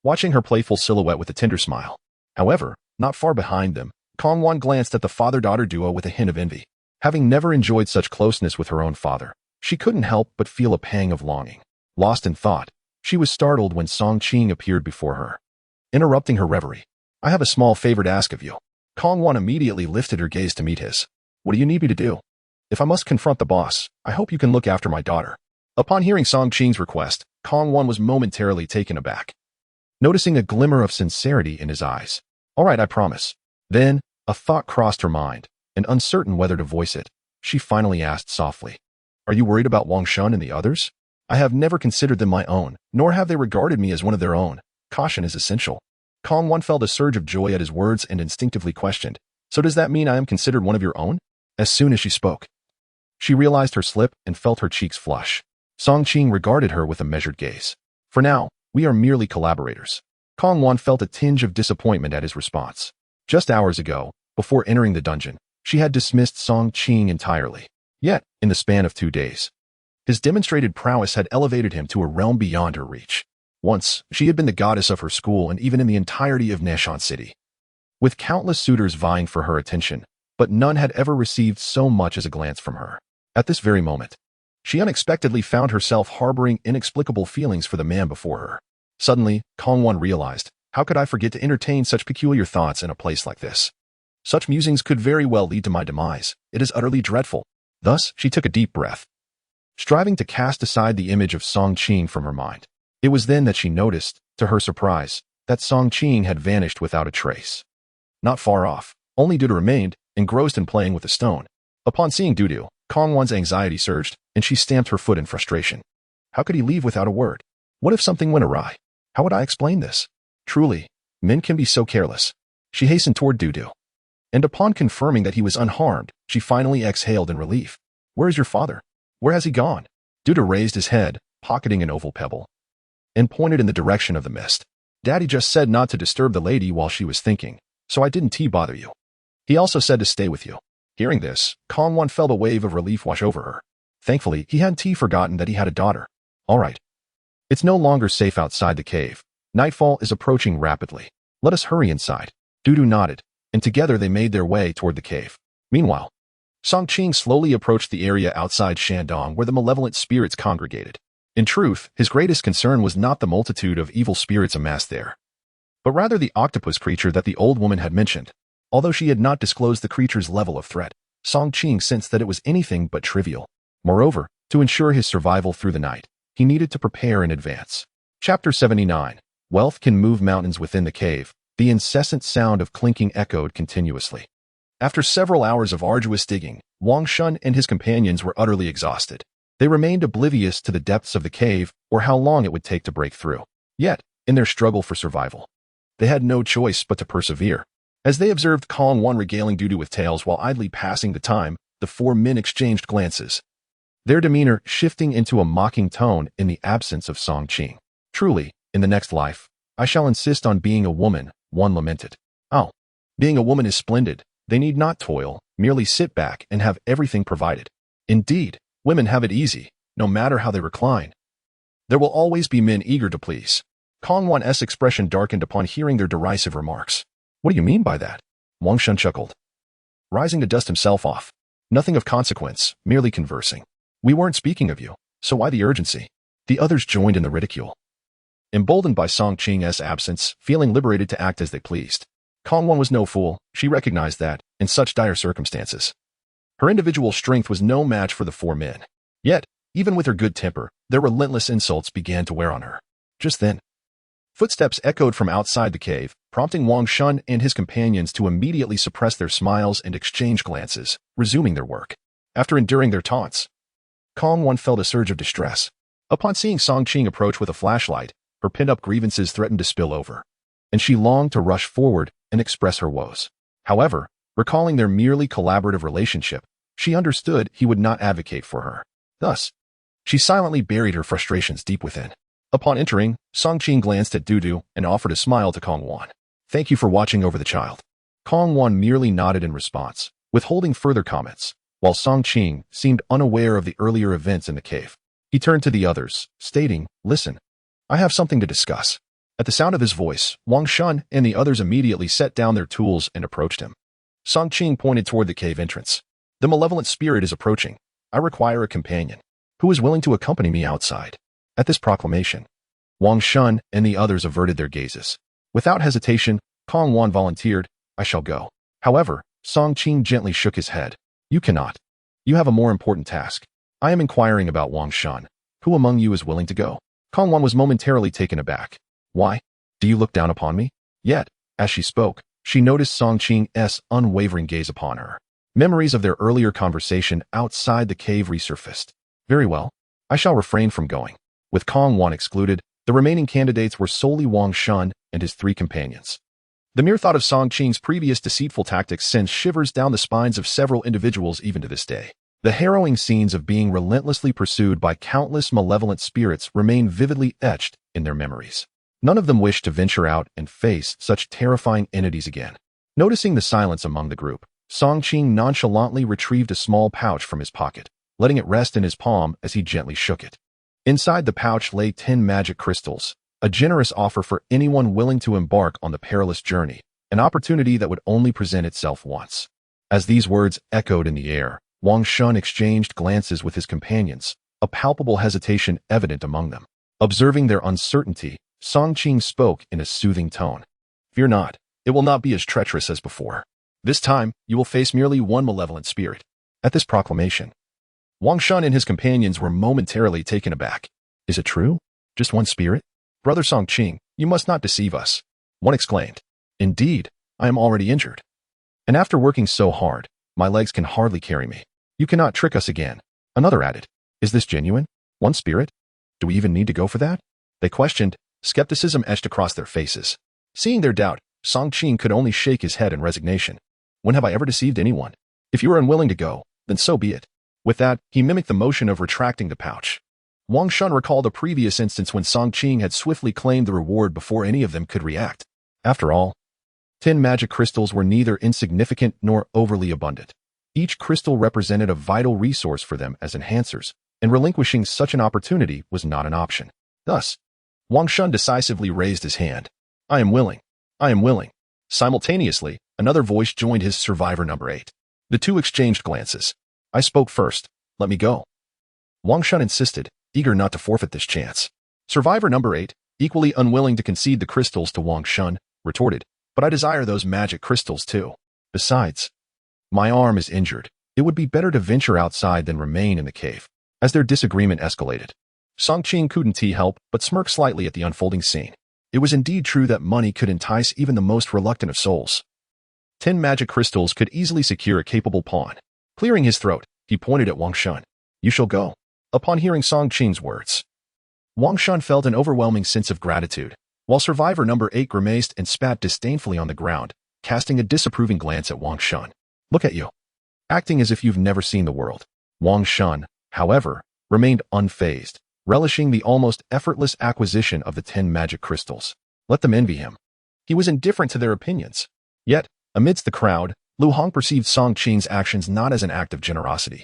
watching her playful silhouette with a tender smile. However, not far behind them, Kong Wan glanced at the father-daughter duo with a hint of envy. Having never enjoyed such closeness with her own father, she couldn't help but feel a pang of longing. Lost in thought, she was startled when Song Qing appeared before her, interrupting her reverie. I have a small favor to ask of you. Kong Wan immediately lifted her gaze to meet his. What do you need me to do? If I must confront the boss, I hope you can look after my daughter. Upon hearing Song Qing's request, Kong Wan was momentarily taken aback, noticing a glimmer of sincerity in his eyes. All right, I promise. Then, a thought crossed her mind, and uncertain whether to voice it, she finally asked softly. Are you worried about Wang Shun and the others? I have never considered them my own, nor have they regarded me as one of their own. Caution is essential. Kong Wan felt a surge of joy at his words and instinctively questioned. So does that mean I am considered one of your own? As soon as she spoke, she realized her slip and felt her cheeks flush. Song Qing regarded her with a measured gaze. For now, we are merely collaborators. Kong Wan felt a tinge of disappointment at his response. Just hours ago, before entering the dungeon, she had dismissed Song Qing entirely. Yet, in the span of 2 days, his demonstrated prowess had elevated him to a realm beyond her reach. Once, she had been the goddess of her school and even in the entirety of Neshan City, with countless suitors vying for her attention, but none had ever received so much as a glance from her. At this very moment, she unexpectedly found herself harboring inexplicable feelings for the man before her. Suddenly, Kong Wan realized, how could I forget to entertain such peculiar thoughts in a place like this? Such musings could very well lead to my demise. It is utterly dreadful. Thus, she took a deep breath, striving to cast aside the image of Song Qing from her mind. It was then that she noticed, to her surprise, that Song Qing had vanished without a trace. Not far off, only Dudu remained, engrossed in playing with a stone. Upon seeing Dudu, Kong Wan's anxiety surged, and she stamped her foot in frustration. How could he leave without a word? What if something went awry? How would I explain this? Truly, men can be so careless. She hastened toward Dudu, and upon confirming that he was unharmed, she finally exhaled in relief. Where is your father? Where has he gone? Dudu raised his head, pocketing an oval pebble, and pointed in the direction of the mist. Daddy just said not to disturb the lady while she was thinking, so I didn't bother you. He also said to stay with you. Hearing this, Kong felt a wave of relief wash over her. Thankfully, he hadn't forgotten that he had a daughter. All right. It's no longer safe outside the cave. Nightfall is approaching rapidly. Let us hurry inside. Dudu nodded, and together they made their way toward the cave. Meanwhile, Song Qing slowly approached the area outside Shandong where the malevolent spirits congregated. In truth, his greatest concern was not the multitude of evil spirits amassed there, but rather the octopus creature that the old woman had mentioned. Although she had not disclosed the creature's level of threat, Song Qing sensed that it was anything but trivial. Moreover, to ensure his survival through the night, he needed to prepare in advance. Chapter 79. Wealth can move mountains within the cave. The incessant sound of clinking echoed continuously. After several hours of arduous digging, Wang Shun and his companions were utterly exhausted. They remained oblivious to the depths of the cave or how long it would take to break through. Yet, in their struggle for survival, they had no choice but to persevere. As they observed Kong regaling Dudu with tales while idly passing the time, the four men exchanged glances, their demeanor shifting into a mocking tone in the absence of Song Qing. Truly, in the next life, I shall insist on being a woman, one lamented. Oh, being a woman is splendid. They need not toil, merely sit back and have everything provided. Indeed, women have it easy, no matter how they recline. There will always be men eager to please. Kong Wan's expression darkened upon hearing their derisive remarks. What do you mean by that? Wang Shun chuckled, rising to dust himself off. Nothing of consequence, merely conversing. We weren't speaking of you, so why the urgency? The others joined in the ridicule. Emboldened by Song Qing's absence, feeling liberated to act as they pleased, Kong was no fool. She recognized that, in such dire circumstances, her individual strength was no match for the four men. Yet, even with her good temper, their relentless insults began to wear on her. Just then, footsteps echoed from outside the cave, prompting Wang Shun and his companions to immediately suppress their smiles and exchange glances, resuming their work. After enduring their taunts, Kong felt a surge of distress. Upon seeing Song Qing approach with a flashlight, her pent-up grievances threatened to spill over, and she longed to rush forward and express her woes. However, recalling their merely collaborative relationship, she understood he would not advocate for her. Thus, she silently buried her frustrations deep within. Upon entering, Song Qing glanced at Dudu and offered a smile to Kong Wan. Thank you for watching over the child. Kong Wan merely nodded in response, withholding further comments, while Song Qing seemed unaware of the earlier events in the cave. He turned to the others, stating, "Listen, I have something to discuss." At the sound of his voice, Wang Shun and the others immediately set down their tools and approached him. Song Qing pointed toward the cave entrance. The malevolent spirit is approaching. I require a companion who is willing to accompany me outside. At this proclamation, Wang Shun and the others averted their gazes. Without hesitation, Kong Wan volunteered, I shall go. However, Song Qing gently shook his head. You cannot. You have a more important task. I am inquiring about Wang Shun. Who among you is willing to go? Kong Wan was momentarily taken aback. Why? Do you look down upon me? Yet, as she spoke, she noticed Song Qing's unwavering gaze upon her. Memories of their earlier conversation outside the cave resurfaced. Very well. I shall refrain from going. With Kong Wan excluded, the remaining candidates were solely Wang Shun and his three companions. The mere thought of Song Qing's previous deceitful tactics sends shivers down the spines of several individuals even to this day. The harrowing scenes of being relentlessly pursued by countless malevolent spirits remain vividly etched in their memories. None of them wished to venture out and face such terrifying entities again. Noticing the silence among the group, Song Qing nonchalantly retrieved a small pouch from his pocket, letting it rest in his palm as he gently shook it. Inside the pouch lay 10 magic crystals, a generous offer for anyone willing to embark on the perilous journey, an opportunity that would only present itself once. As these words echoed in the air, Wang Shun exchanged glances with his companions, a palpable hesitation evident among them. Observing their uncertainty, Song Qing spoke in a soothing tone. Fear not, it will not be as treacherous as before. This time, you will face merely one malevolent spirit. At this proclamation, Wang Shun and his companions were momentarily taken aback. Is it true? Just one spirit? Brother Song Qing, you must not deceive us. One exclaimed. Indeed, I am already injured. And after working so hard, my legs can hardly carry me. You cannot trick us again. Another added. Is this genuine? One spirit? Do we even need to go for that? They questioned. Skepticism etched across their faces. Seeing their doubt, Song Qing could only shake his head in resignation. When have I ever deceived anyone? If you are unwilling to go, then so be it. With that, he mimicked the motion of retracting the pouch. Wang Shun recalled a previous instance when Song Qing had swiftly claimed the reward before any of them could react. After all, 10 magic crystals were neither insignificant nor overly abundant. Each crystal represented a vital resource for them as enhancers, and relinquishing such an opportunity was not an option. Thus, Wang Shun decisively raised his hand. I am willing. I am willing. Simultaneously, another voice joined his survivor number 8. The two exchanged glances. I spoke first. Let me go. Wang Shun insisted, eager not to forfeit this chance. Survivor number 8, equally unwilling to concede the crystals to Wang Shun, retorted, but I desire those magic crystals too. Besides, my arm is injured. It would be better to venture outside than remain in the cave. As their disagreement escalated, Song Qing couldn't help but smirk slightly at the unfolding scene. It was indeed true that money could entice even the most reluctant of souls. 10 magic crystals could easily secure a capable pawn. Clearing his throat, he pointed at Wang Shun. You shall go. Upon hearing Song Qing's words, Wang Shun felt an overwhelming sense of gratitude, while survivor number 8 grimaced and spat disdainfully on the ground, casting a disapproving glance at Wang Shun. Look at you. Acting as if you've never seen the world. Wang Shun, however, remained unfazed, relishing the almost effortless acquisition of the 10 magic crystals. Let them envy him. He was indifferent to their opinions. Yet, amidst the crowd, Lu Hong perceived Song Qing's actions not as an act of generosity,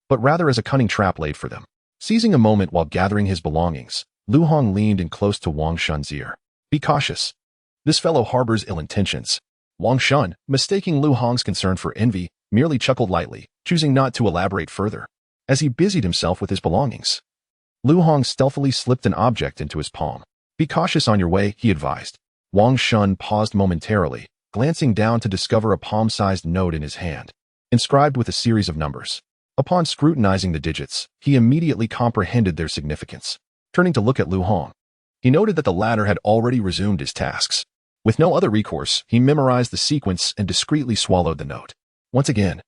but rather as a cunning trap laid for them. Seizing a moment while gathering his belongings, Lu Hong leaned in close to Wang Shun's ear. Be cautious. This fellow harbors ill intentions. Wang Shun, mistaking Lu Hong's concern for envy, merely chuckled lightly, choosing not to elaborate further. As he busied himself with his belongings, Lu Hong stealthily slipped an object into his palm. Be cautious on your way, he advised. Wang Shun paused momentarily, glancing down to discover a palm-sized note in his hand, inscribed with a series of numbers. Upon scrutinizing the digits, he immediately comprehended their significance. Turning to look at Lu Hong, he noted that the latter had already resumed his tasks. With no other recourse, he memorized the sequence and discreetly swallowed the note. Once again,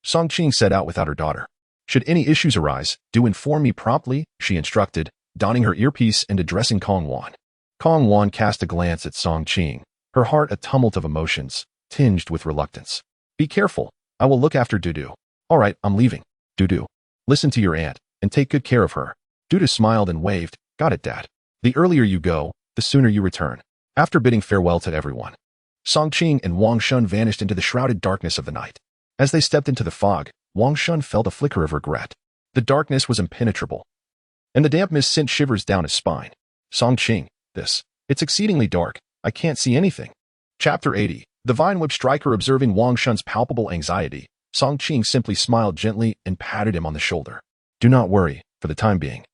Song Qing set out without her daughter. Should any issues arise, do inform me promptly, she instructed, donning her earpiece and addressing Kong Wan. Kong Wan cast a glance at Song Qing, her heart a tumult of emotions, tinged with reluctance. Be careful, I will look after Dudu. All right, I'm leaving. Dudu, listen to your aunt, and take good care of her. Dudu smiled and waved, got it, Dad. The earlier you go, the sooner you return. After bidding farewell to everyone, Song Qing and Wang Shun vanished into the shrouded darkness of the night. As they stepped into the fog, Wang Shun felt a flicker of regret. The darkness was impenetrable, and the damp mist sent shivers down his spine. Song Qing, it's exceedingly dark. I can't see anything. Chapter 80. The Vine Whip Striker. Observing Wang Shun's palpable anxiety, Song Qing simply smiled gently and patted him on the shoulder. Do not worry, for the time being.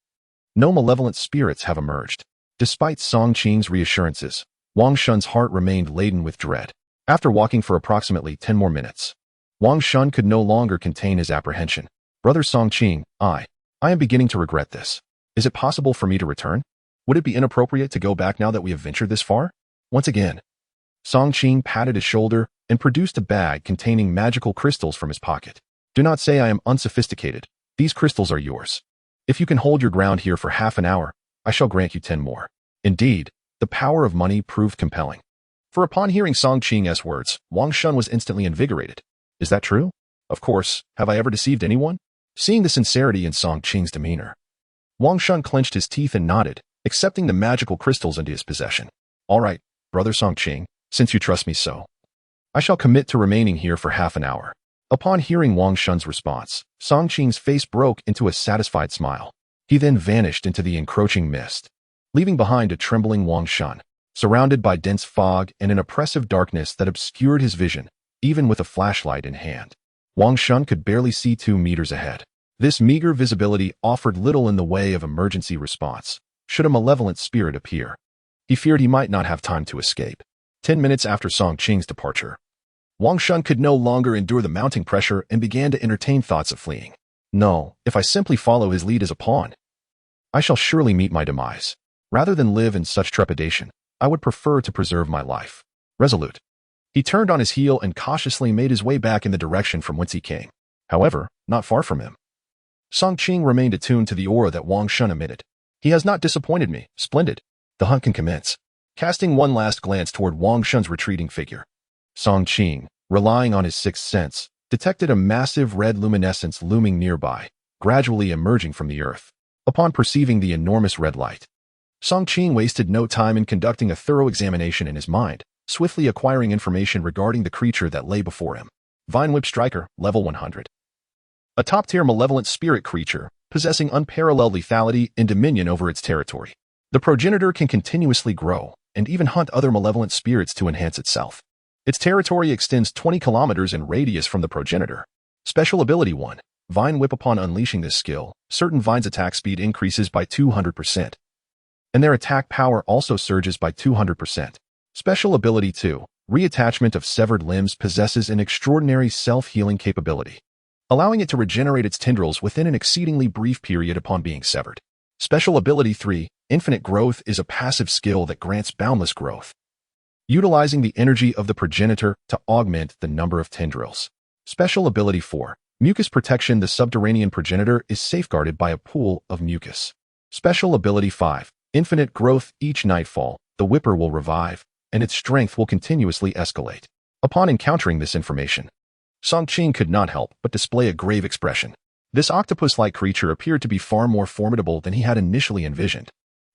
No malevolent spirits have emerged. Despite Song Qing's reassurances, Wang Shun's heart remained laden with dread. After walking for approximately 10 more minutes, Wang Shun could no longer contain his apprehension. Brother Song Qing, I am beginning to regret this. Is it possible for me to return? Would it be inappropriate to go back now that we have ventured this far? Once again, Song Qing patted his shoulder and produced a bag containing magical crystals from his pocket. Do not say I am unsophisticated. These crystals are yours. If you can hold your ground here for half an hour, I shall grant you 10 more. Indeed, the power of money proved compelling. For upon hearing Song Qing's words, Wang Shun was instantly invigorated. Is that true? Of course, have I ever deceived anyone? Seeing the sincerity in Song Qing's demeanor, Wang Shun clenched his teeth and nodded, accepting the magical crystals into his possession. All right, brother Song Qing, since you trust me so, I shall commit to remaining here for half an hour. Upon hearing Wang Shun's response, Song Qing's face broke into a satisfied smile. He then vanished into the encroaching mist, leaving behind a trembling Wang Shun, surrounded by dense fog and an oppressive darkness that obscured his vision, even with a flashlight in hand. Wang Shun could barely see 2 meters ahead. This meager visibility offered little in the way of emergency response, should a malevolent spirit appear. He feared he might not have time to escape. 10 minutes after Song Qing's departure, Wang Shun could no longer endure the mounting pressure and began to entertain thoughts of fleeing. No, if I simply follow his lead as a pawn, I shall surely meet my demise. Rather than live in such trepidation, I would prefer to preserve my life. Resolute, he turned on his heel and cautiously made his way back in the direction from whence he came. However, not far from him, Song Qing remained attuned to the aura that Wang Shun emitted. He has not disappointed me. Splendid. The hunt can commence. Casting one last glance toward Wang Shun's retreating figure, Song Qing, relying on his sixth sense, detected a massive red luminescence looming nearby, gradually emerging from the earth. Upon perceiving the enormous red light, Song Qing wasted no time in conducting a thorough examination in his mind, swiftly acquiring information regarding the creature that lay before him. Vine Whip Striker, level 100. A top-tier malevolent spirit creature, possessing unparalleled lethality and dominion over its territory. The progenitor can continuously grow, and even hunt other malevolent spirits to enhance itself. Its territory extends 20 kilometers in radius from the progenitor. Special Ability 1. Vine Whip. Upon unleashing this skill, certain vines' attack speed increases by 200%. And their attack power also surges by 200%. Special Ability 2. Reattachment of severed limbs possesses an extraordinary self-healing capability, allowing it to regenerate its tendrils within an exceedingly brief period upon being severed. Special Ability 3. Infinite Growth is a passive skill that grants boundless growth, utilizing the energy of the progenitor to augment the number of tendrils. Special Ability 4. Mucus Protection. The subterranean progenitor is safeguarded by a pool of mucus. Special Ability 5. Infinite Growth. Each nightfall, the Whipper will revive, and its strength will continuously escalate. Upon encountering this information, Song Qing could not help but display a grave expression. This octopus-like creature appeared to be far more formidable than he had initially envisioned.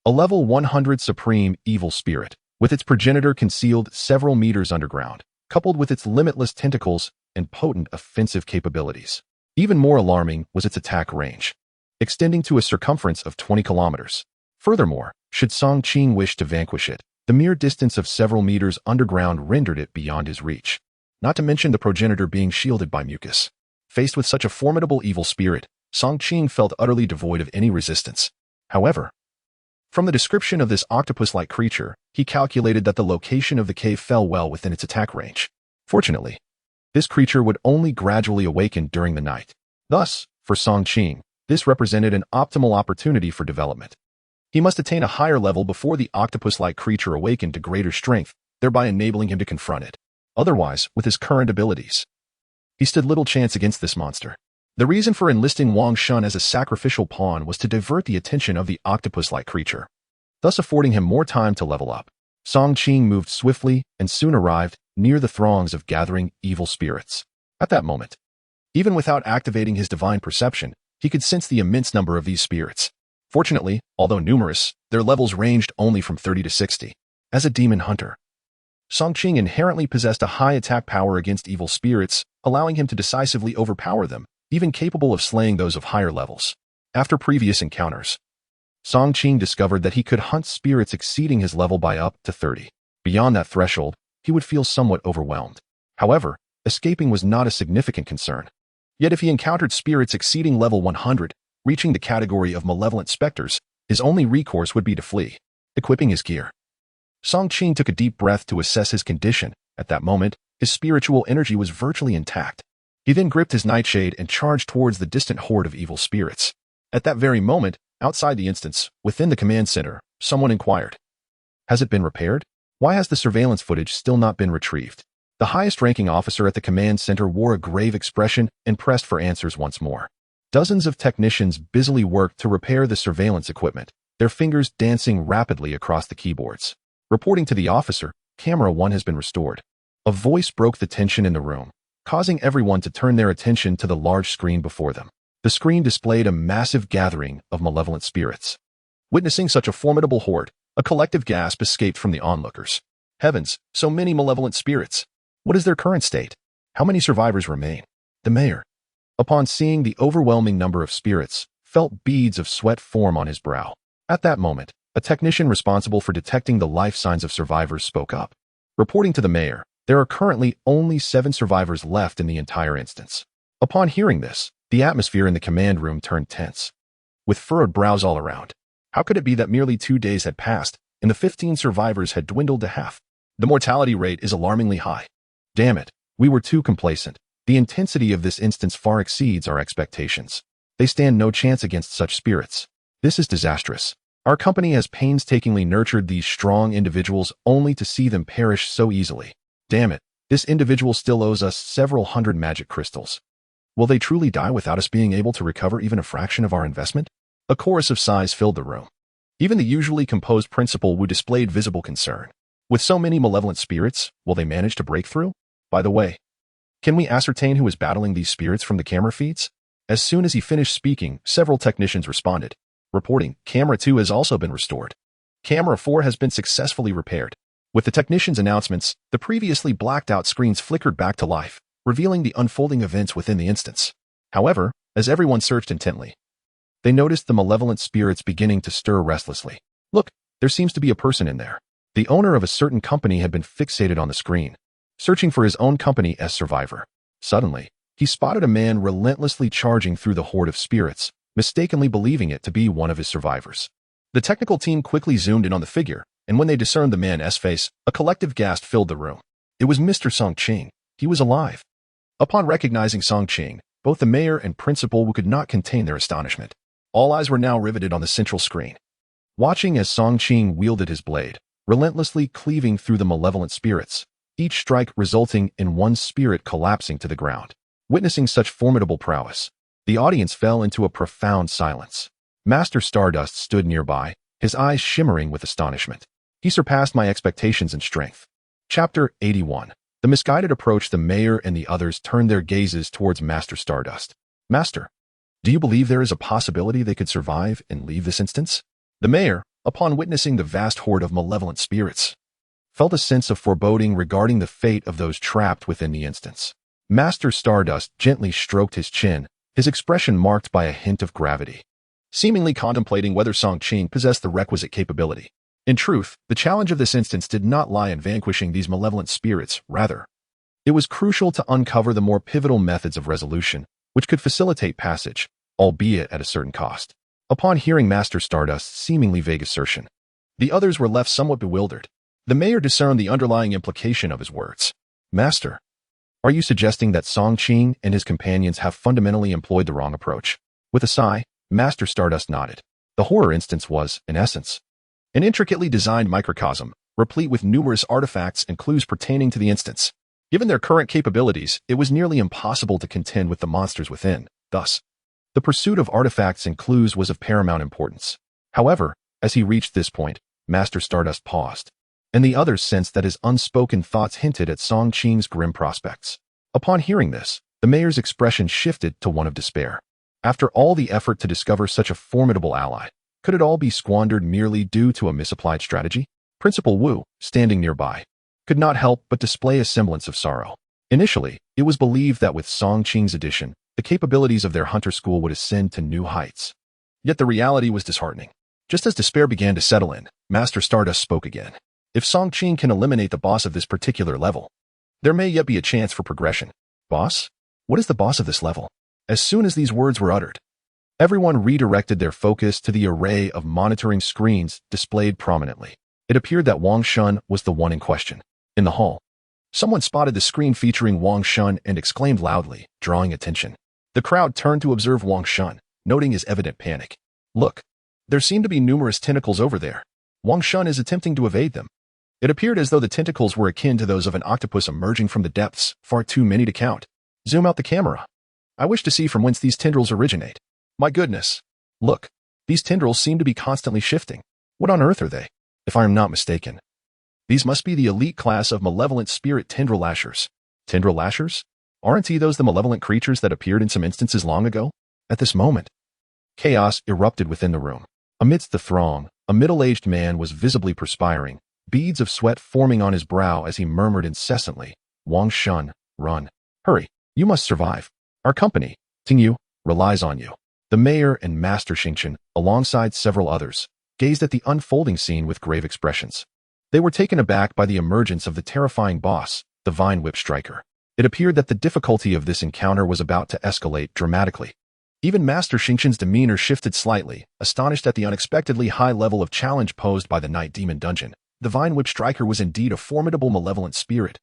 A level 100 supreme evil spirit, with its progenitor concealed several meters underground, coupled with its limitless tentacles and potent offensive capabilities. Even more alarming was its attack range, extending to a circumference of 20 kilometers. Furthermore, should Song Qing wish to vanquish it, the mere distance of several meters underground rendered it beyond his reach, not to mention the progenitor being shielded by mucus. Faced with such a formidable evil spirit, Song Qing felt utterly devoid of any resistance. However, from the description of this octopus-like creature, he calculated that the location of the cave fell well within its attack range. Fortunately, this creature would only gradually awaken during the night. Thus, for Song Qing, this represented an optimal opportunity for development. He must attain a higher level before the octopus-like creature awakened to greater strength, thereby enabling him to confront it. Otherwise, with his current abilities, he stood little chance against this monster. The reason for enlisting Wang Shun as a sacrificial pawn was to divert the attention of the octopus-like creature, thus affording him more time to level up. Song Qing moved swiftly and soon arrived near the throngs of gathering evil spirits. At that moment, even without activating his divine perception, he could sense the immense number of these spirits. Fortunately, although numerous, their levels ranged only from 30 to 60. As a demon hunter, Song Qing inherently possessed a high attack power against evil spirits, allowing him to decisively overpower them, even capable of slaying those of higher levels. After previous encounters, Song Qing discovered that he could hunt spirits exceeding his level by up to 30. Beyond that threshold, he would feel somewhat overwhelmed. However, escaping was not a significant concern. Yet if he encountered spirits exceeding level 100, reaching the category of malevolent specters, his only recourse would be to flee. Equipping his gear, Song Qing took a deep breath to assess his condition. At that moment, his spiritual energy was virtually intact. He then gripped his nightshade and charged towards the distant horde of evil spirits. At that very moment, outside the instance, within the command center, someone inquired, "Has it been repaired? Why has the surveillance footage still not been retrieved?" The highest-ranking officer at the command center wore a grave expression and pressed for answers once more. Dozens of technicians busily worked to repair the surveillance equipment, their fingers dancing rapidly across the keyboards. Reporting to the officer, "Camera 1 has been restored." A voice broke the tension in the room, causing everyone to turn their attention to the large screen before them. The screen displayed a massive gathering of malevolent spirits. Witnessing such a formidable horde, a collective gasp escaped from the onlookers. Heavens, so many malevolent spirits! What is their current state? How many survivors remain? The mayor, upon seeing the overwhelming number of spirits, felt beads of sweat form on his brow. At that moment, a technician responsible for detecting the life signs of survivors spoke up. Reporting to the mayor, there are currently only 7 survivors left in the entire instance. Upon hearing this, the atmosphere in the command room turned tense, with furrowed brows all around. How could it be that merely 2 days had passed, and the 15 survivors had dwindled to half? The mortality rate is alarmingly high. Damn it, we were too complacent. The intensity of this instance far exceeds our expectations. They stand no chance against such spirits. This is disastrous. Our company has painstakingly nurtured these strong individuals only to see them perish so easily. Damn it, this individual still owes us several hundred magic crystals. Will they truly die without us being able to recover even a fraction of our investment? A chorus of sighs filled the room. Even the usually composed principal Wu displayed visible concern. With so many malevolent spirits, will they manage to break through? By the way, can we ascertain who is battling these spirits from the camera feeds? As soon as he finished speaking, several technicians responded, reporting, "Camera 2 has also been restored. Camera 4 has been successfully repaired." With the technicians' announcements, the previously blacked-out screens flickered back to life, revealing the unfolding events within the instance. However, as everyone searched intently, they noticed the malevolent spirits beginning to stir restlessly. Look, there seems to be a person in there. The owner of a certain company had been fixated on the screen, searching for his own company as survivor. Suddenly, he spotted a man relentlessly charging through the horde of spirits, mistakenly believing it to be one of his survivors. The technical team quickly zoomed in on the figure, and when they discerned the man's face, a collective gasp filled the room. It was Mr. Song Qing. He was alive. Upon recognizing Song Qing, both the mayor and principal could not contain their astonishment. All eyes were now riveted on the central screen, watching as Song Qing wielded his blade, relentlessly cleaving through the malevolent spirits, each strike resulting in one spirit collapsing to the ground. Witnessing such formidable prowess, the audience fell into a profound silence. Master Stardust stood nearby, his eyes shimmering with astonishment. He surpassed my expectations in strength. Chapter 81. The misguided approach. The mayor and the others turned their gazes towards Master Stardust. Master, do you believe there is a possibility they could survive and leave this instance? The mayor, upon witnessing the vast horde of malevolent spirits, felt a sense of foreboding regarding the fate of those trapped within the instance. Master Stardust gently stroked his chin, his expression marked by a hint of gravity, seemingly contemplating whether Song Qing possessed the requisite capability. In truth, the challenge of this instance did not lie in vanquishing these malevolent spirits, rather, it was crucial to uncover the more pivotal methods of resolution, which could facilitate passage, albeit at a certain cost. Upon hearing Master Stardust's seemingly vague assertion, the others were left somewhat bewildered. The mayor discerned the underlying implication of his words. Master, are you suggesting that Song Qing and his companions have fundamentally employed the wrong approach? With a sigh, Master Stardust nodded. The horror instance was, in essence, an intricately designed microcosm, replete with numerous artifacts and clues pertaining to the instance. Given their current capabilities, it was nearly impossible to contend with the monsters within. Thus, the pursuit of artifacts and clues was of paramount importance. However, as he reached this point, Master Stardust paused, and the others sensed that his unspoken thoughts hinted at Song Qing's grim prospects. Upon hearing this, the mayor's expression shifted to one of despair. After all the effort to discover such a formidable ally, could it all be squandered merely due to a misapplied strategy? Principal Wu, standing nearby, could not help but display a semblance of sorrow. Initially, it was believed that with Song Qing's addition, the capabilities of their hunter school would ascend to new heights. Yet the reality was disheartening. Just as despair began to settle in, Master Stardust spoke again. If Song Qing can eliminate the boss of this particular level, there may yet be a chance for progression. Boss? What is the boss of this level? As soon as these words were uttered, everyone redirected their focus to the array of monitoring screens displayed prominently. It appeared that Wang Shun was the one in question. In the hall, someone spotted the screen featuring Wang Shun and exclaimed loudly, drawing attention. The crowd turned to observe Wang Shun, noting his evident panic. Look, there seem to be numerous tentacles over there. Wang Shun is attempting to evade them. It appeared as though the tentacles were akin to those of an octopus emerging from the depths, far too many to count. Zoom out the camera. I wish to see from whence these tendrils originate. My goodness. Look, these tendrils seem to be constantly shifting. What on earth are they? If I am not mistaken, these must be the elite class of malevolent spirit tendril lashers. Tendril lashers? Aren't those the malevolent creatures that appeared in some instances long ago? At this moment, chaos erupted within the room. Amidst the throng, a middle-aged man was visibly perspiring, beads of sweat forming on his brow as he murmured incessantly, Wang Shun, run. Hurry, you must survive. Our company, Tingyu, relies on you. The mayor and Master Xingchen, alongside several others, gazed at the unfolding scene with grave expressions. They were taken aback by the emergence of the terrifying boss, the Vine Whip Striker. It appeared that the difficulty of this encounter was about to escalate dramatically. Even Master Xingchen's demeanor shifted slightly, astonished at the unexpectedly high level of challenge posed by the Night Demon Dungeon. The Vine Whip Striker was indeed a formidable malevolent spirit,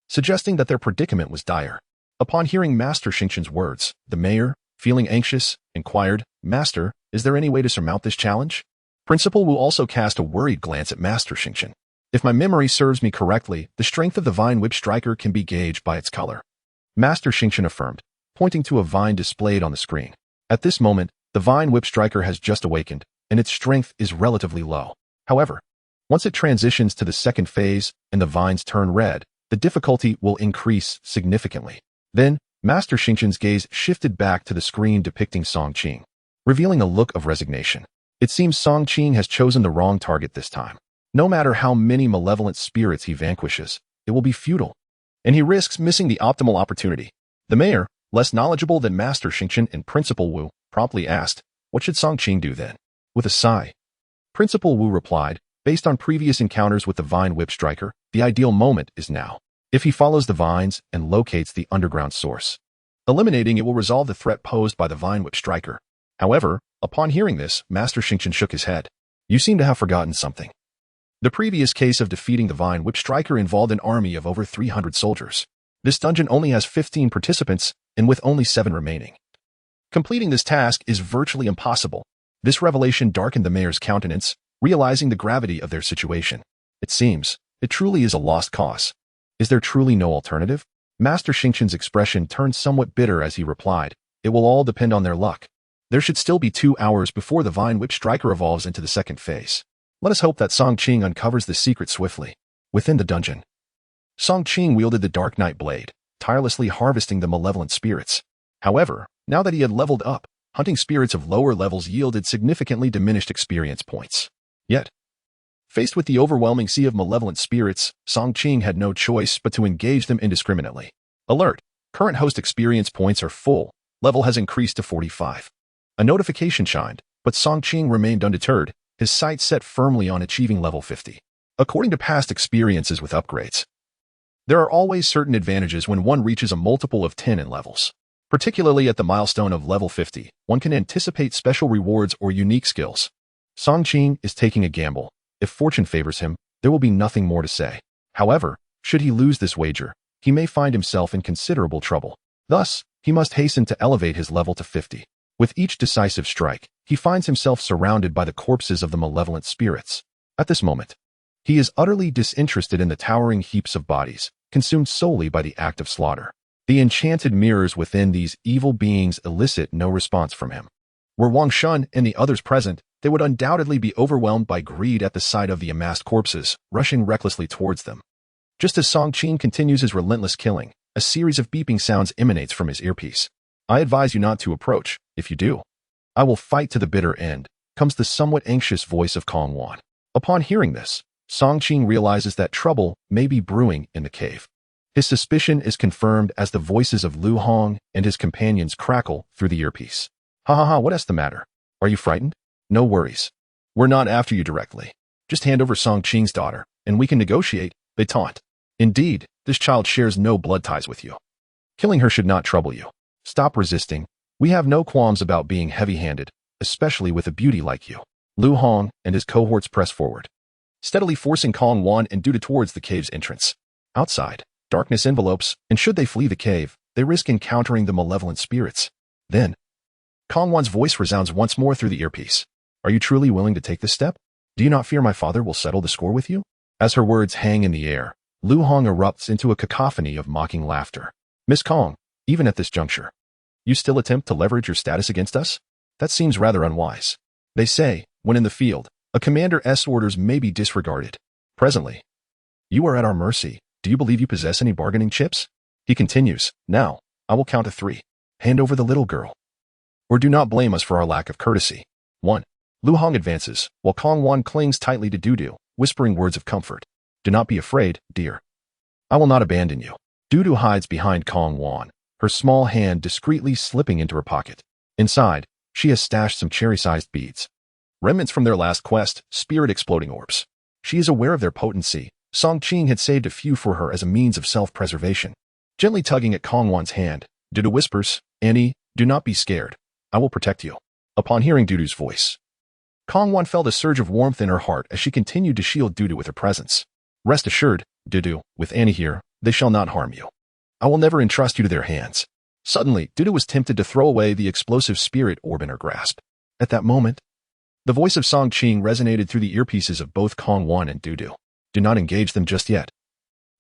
suggesting that their predicament was dire. Upon hearing Master Xingchen's words, the mayor, feeling anxious, inquired, Master, is there any way to surmount this challenge? Principal Wu also cast a worried glance at Master Xingchen. If my memory serves me correctly, the strength of the Vine Whip Striker can be gauged by its color. Master Xingchen affirmed, pointing to a vine displayed on the screen. At this moment, the Vine Whip Striker has just awakened, and its strength is relatively low. However, once it transitions to the second phase and the vines turn red, the difficulty will increase significantly. Then, Master Xingchen's gaze shifted back to the screen depicting Song Qing, revealing a look of resignation. It seems Song Qing has chosen the wrong target this time. No matter how many malevolent spirits he vanquishes, it will be futile. and he risks missing the optimal opportunity. The mayor, less knowledgeable than Master Xingqian and Principal Wu, promptly asked, "What should Song Qing do then?" With a sigh, Principal Wu replied, "Based on previous encounters with the Vine Whip Striker, the ideal moment is now. If he follows the vines and locates the underground source, eliminating it will resolve the threat posed by the Vine Whip Striker." However, upon hearing this, Master Xingqian shook his head. "You seem to have forgotten something. The previous case of defeating the Vine Whip Striker involved an army of over 300 soldiers. This dungeon only has 15 participants, and with only 7 remaining. Completing this task is virtually impossible." This revelation darkened the mayor's countenance, realizing the gravity of their situation. "It seems, it truly is a lost cause. Is there truly no alternative?" Master Xingqian's expression turned somewhat bitter as he replied, "It will all depend on their luck. There should still be 2 hours before the Vine Whip Striker evolves into the second phase. Let us hope that Song Qing uncovers the secret swiftly." Within the dungeon, Song Qing wielded the Dark Knight Blade, tirelessly harvesting the malevolent spirits. However, now that he had leveled up, hunting spirits of lower levels yielded significantly diminished experience points. Yet, faced with the overwhelming sea of malevolent spirits, Song Qing had no choice but to engage them indiscriminately. Alert! Current host experience points are full. Level has increased to 45. A notification chimed, but Song Qing remained undeterred, his sights set firmly on achieving level 50. According to past experiences with upgrades, there are always certain advantages when one reaches a multiple of 10 in levels. Particularly at the milestone of level 50, one can anticipate special rewards or unique skills. Song Qing is taking a gamble. If fortune favors him, there will be nothing more to say. However, should he lose this wager, he may find himself in considerable trouble. Thus, he must hasten to elevate his level to 50. With each decisive strike, he finds himself surrounded by the corpses of the malevolent spirits. At this moment, he is utterly disinterested in the towering heaps of bodies, consumed solely by the act of slaughter. The enchanted mirrors within these evil beings elicit no response from him. Were Wang Shun and the others present, they would undoubtedly be overwhelmed by greed at the sight of the amassed corpses, rushing recklessly towards them. Just as Song Qing continues his relentless killing, a series of beeping sounds emanates from his earpiece. "I advise you not to approach. If you do, I will fight to the bitter end," comes the somewhat anxious voice of Kong Wan. Upon hearing this, Song Qing realizes that trouble may be brewing in the cave. His suspicion is confirmed as the voices of Lu Hong and his companions crackle through the earpiece. "Ha ha ha, what's the matter? Are you frightened? No worries. We're not after you directly. Just hand over Song Qing's daughter, and we can negotiate," they taunt. "Indeed, this child shares no blood ties with you. Killing her should not trouble you. Stop resisting. We have no qualms about being heavy-handed, especially with a beauty like you." Lu Hong and his cohorts press forward, steadily forcing Kong Wan and Dudu towards the cave's entrance. Outside, darkness envelopes, and should they flee the cave, they risk encountering the malevolent spirits. Then, Kong Wan's voice resounds once more through the earpiece. "Are you truly willing to take this step? Do you not fear my father will settle the score with you?" As her words hang in the air, Lu Hong erupts into a cacophony of mocking laughter. "Miss Kong, even at this juncture, you still attempt to leverage your status against us? That seems rather unwise. They say, when in the field, a commander's orders may be disregarded. Presently, you are at our mercy. Do you believe you possess any bargaining chips?" He continues, "Now, I will count to 3. Hand over the little girl. Or do not blame us for our lack of courtesy." 1. Lu Hong advances, while Kong Wan clings tightly to Dudu, whispering words of comfort. "Do not be afraid, dear. I will not abandon you." Dudu hides behind Kong Wan, her small hand discreetly slipping into her pocket. Inside, she has stashed some cherry-sized beads. Remnants from their last quest, spirit-exploding orbs. She is aware of their potency. Song Qing had saved a few for her as a means of self-preservation. Gently tugging at Kong Wan's hand, Dudu whispers, "Annie, do not be scared. I will protect you." Upon hearing Dudu's voice, Kong Wan felt a surge of warmth in her heart as she continued to shield Dudu with her presence. "Rest assured, Dudu, with Annie here, they shall not harm you. I will never entrust you to their hands." Suddenly, Dudu was tempted to throw away the explosive spirit orb in her grasp. At that moment, the voice of Song Qing resonated through the earpieces of both Kong Wan and Dudu. "Do not engage them just yet.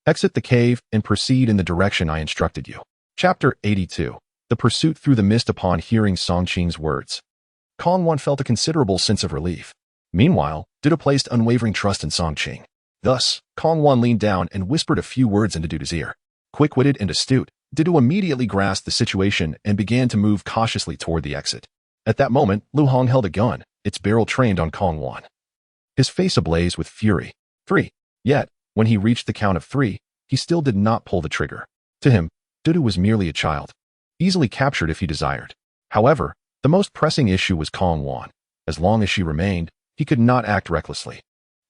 Exit the cave and proceed in the direction I instructed you." Chapter 82. The Pursuit Through the Mist. Upon hearing Song Qing's words, Kong Wan felt a considerable sense of relief. Meanwhile, Dudu placed unwavering trust in Song Qing. Thus, Kong Wan leaned down and whispered a few words into Dudu's ear. Quick-witted and astute, Dudu immediately grasped the situation and began to move cautiously toward the exit. At that moment, Lu Hong held a gun, its barrel trained on Kong Wan. His face ablaze with fury. 3. Yet, when he reached the count of 3, he still did not pull the trigger. To him, Dudu was merely a child, easily captured if he desired. However, the most pressing issue was Kong Wan. As long as she remained, he could not act recklessly.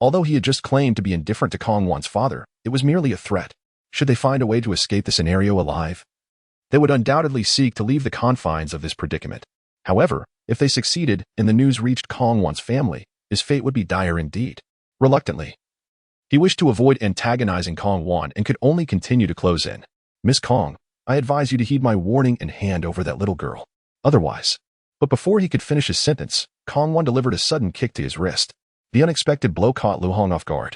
Although he had just claimed to be indifferent to Kong Wan's father, it was merely a threat. Should they find a way to escape the scenario alive, they would undoubtedly seek to leave the confines of this predicament. However, if they succeeded and the news reached Kong Wan's family, his fate would be dire indeed. Reluctantly, he wished to avoid antagonizing Kong Wan and could only continue to close in. Miss Kong, I advise you to heed my warning and hand over that little girl. Otherwise. But before he could finish his sentence, Kong Wan delivered a sudden kick to his wrist. The unexpected blow caught Lu Hong off guard,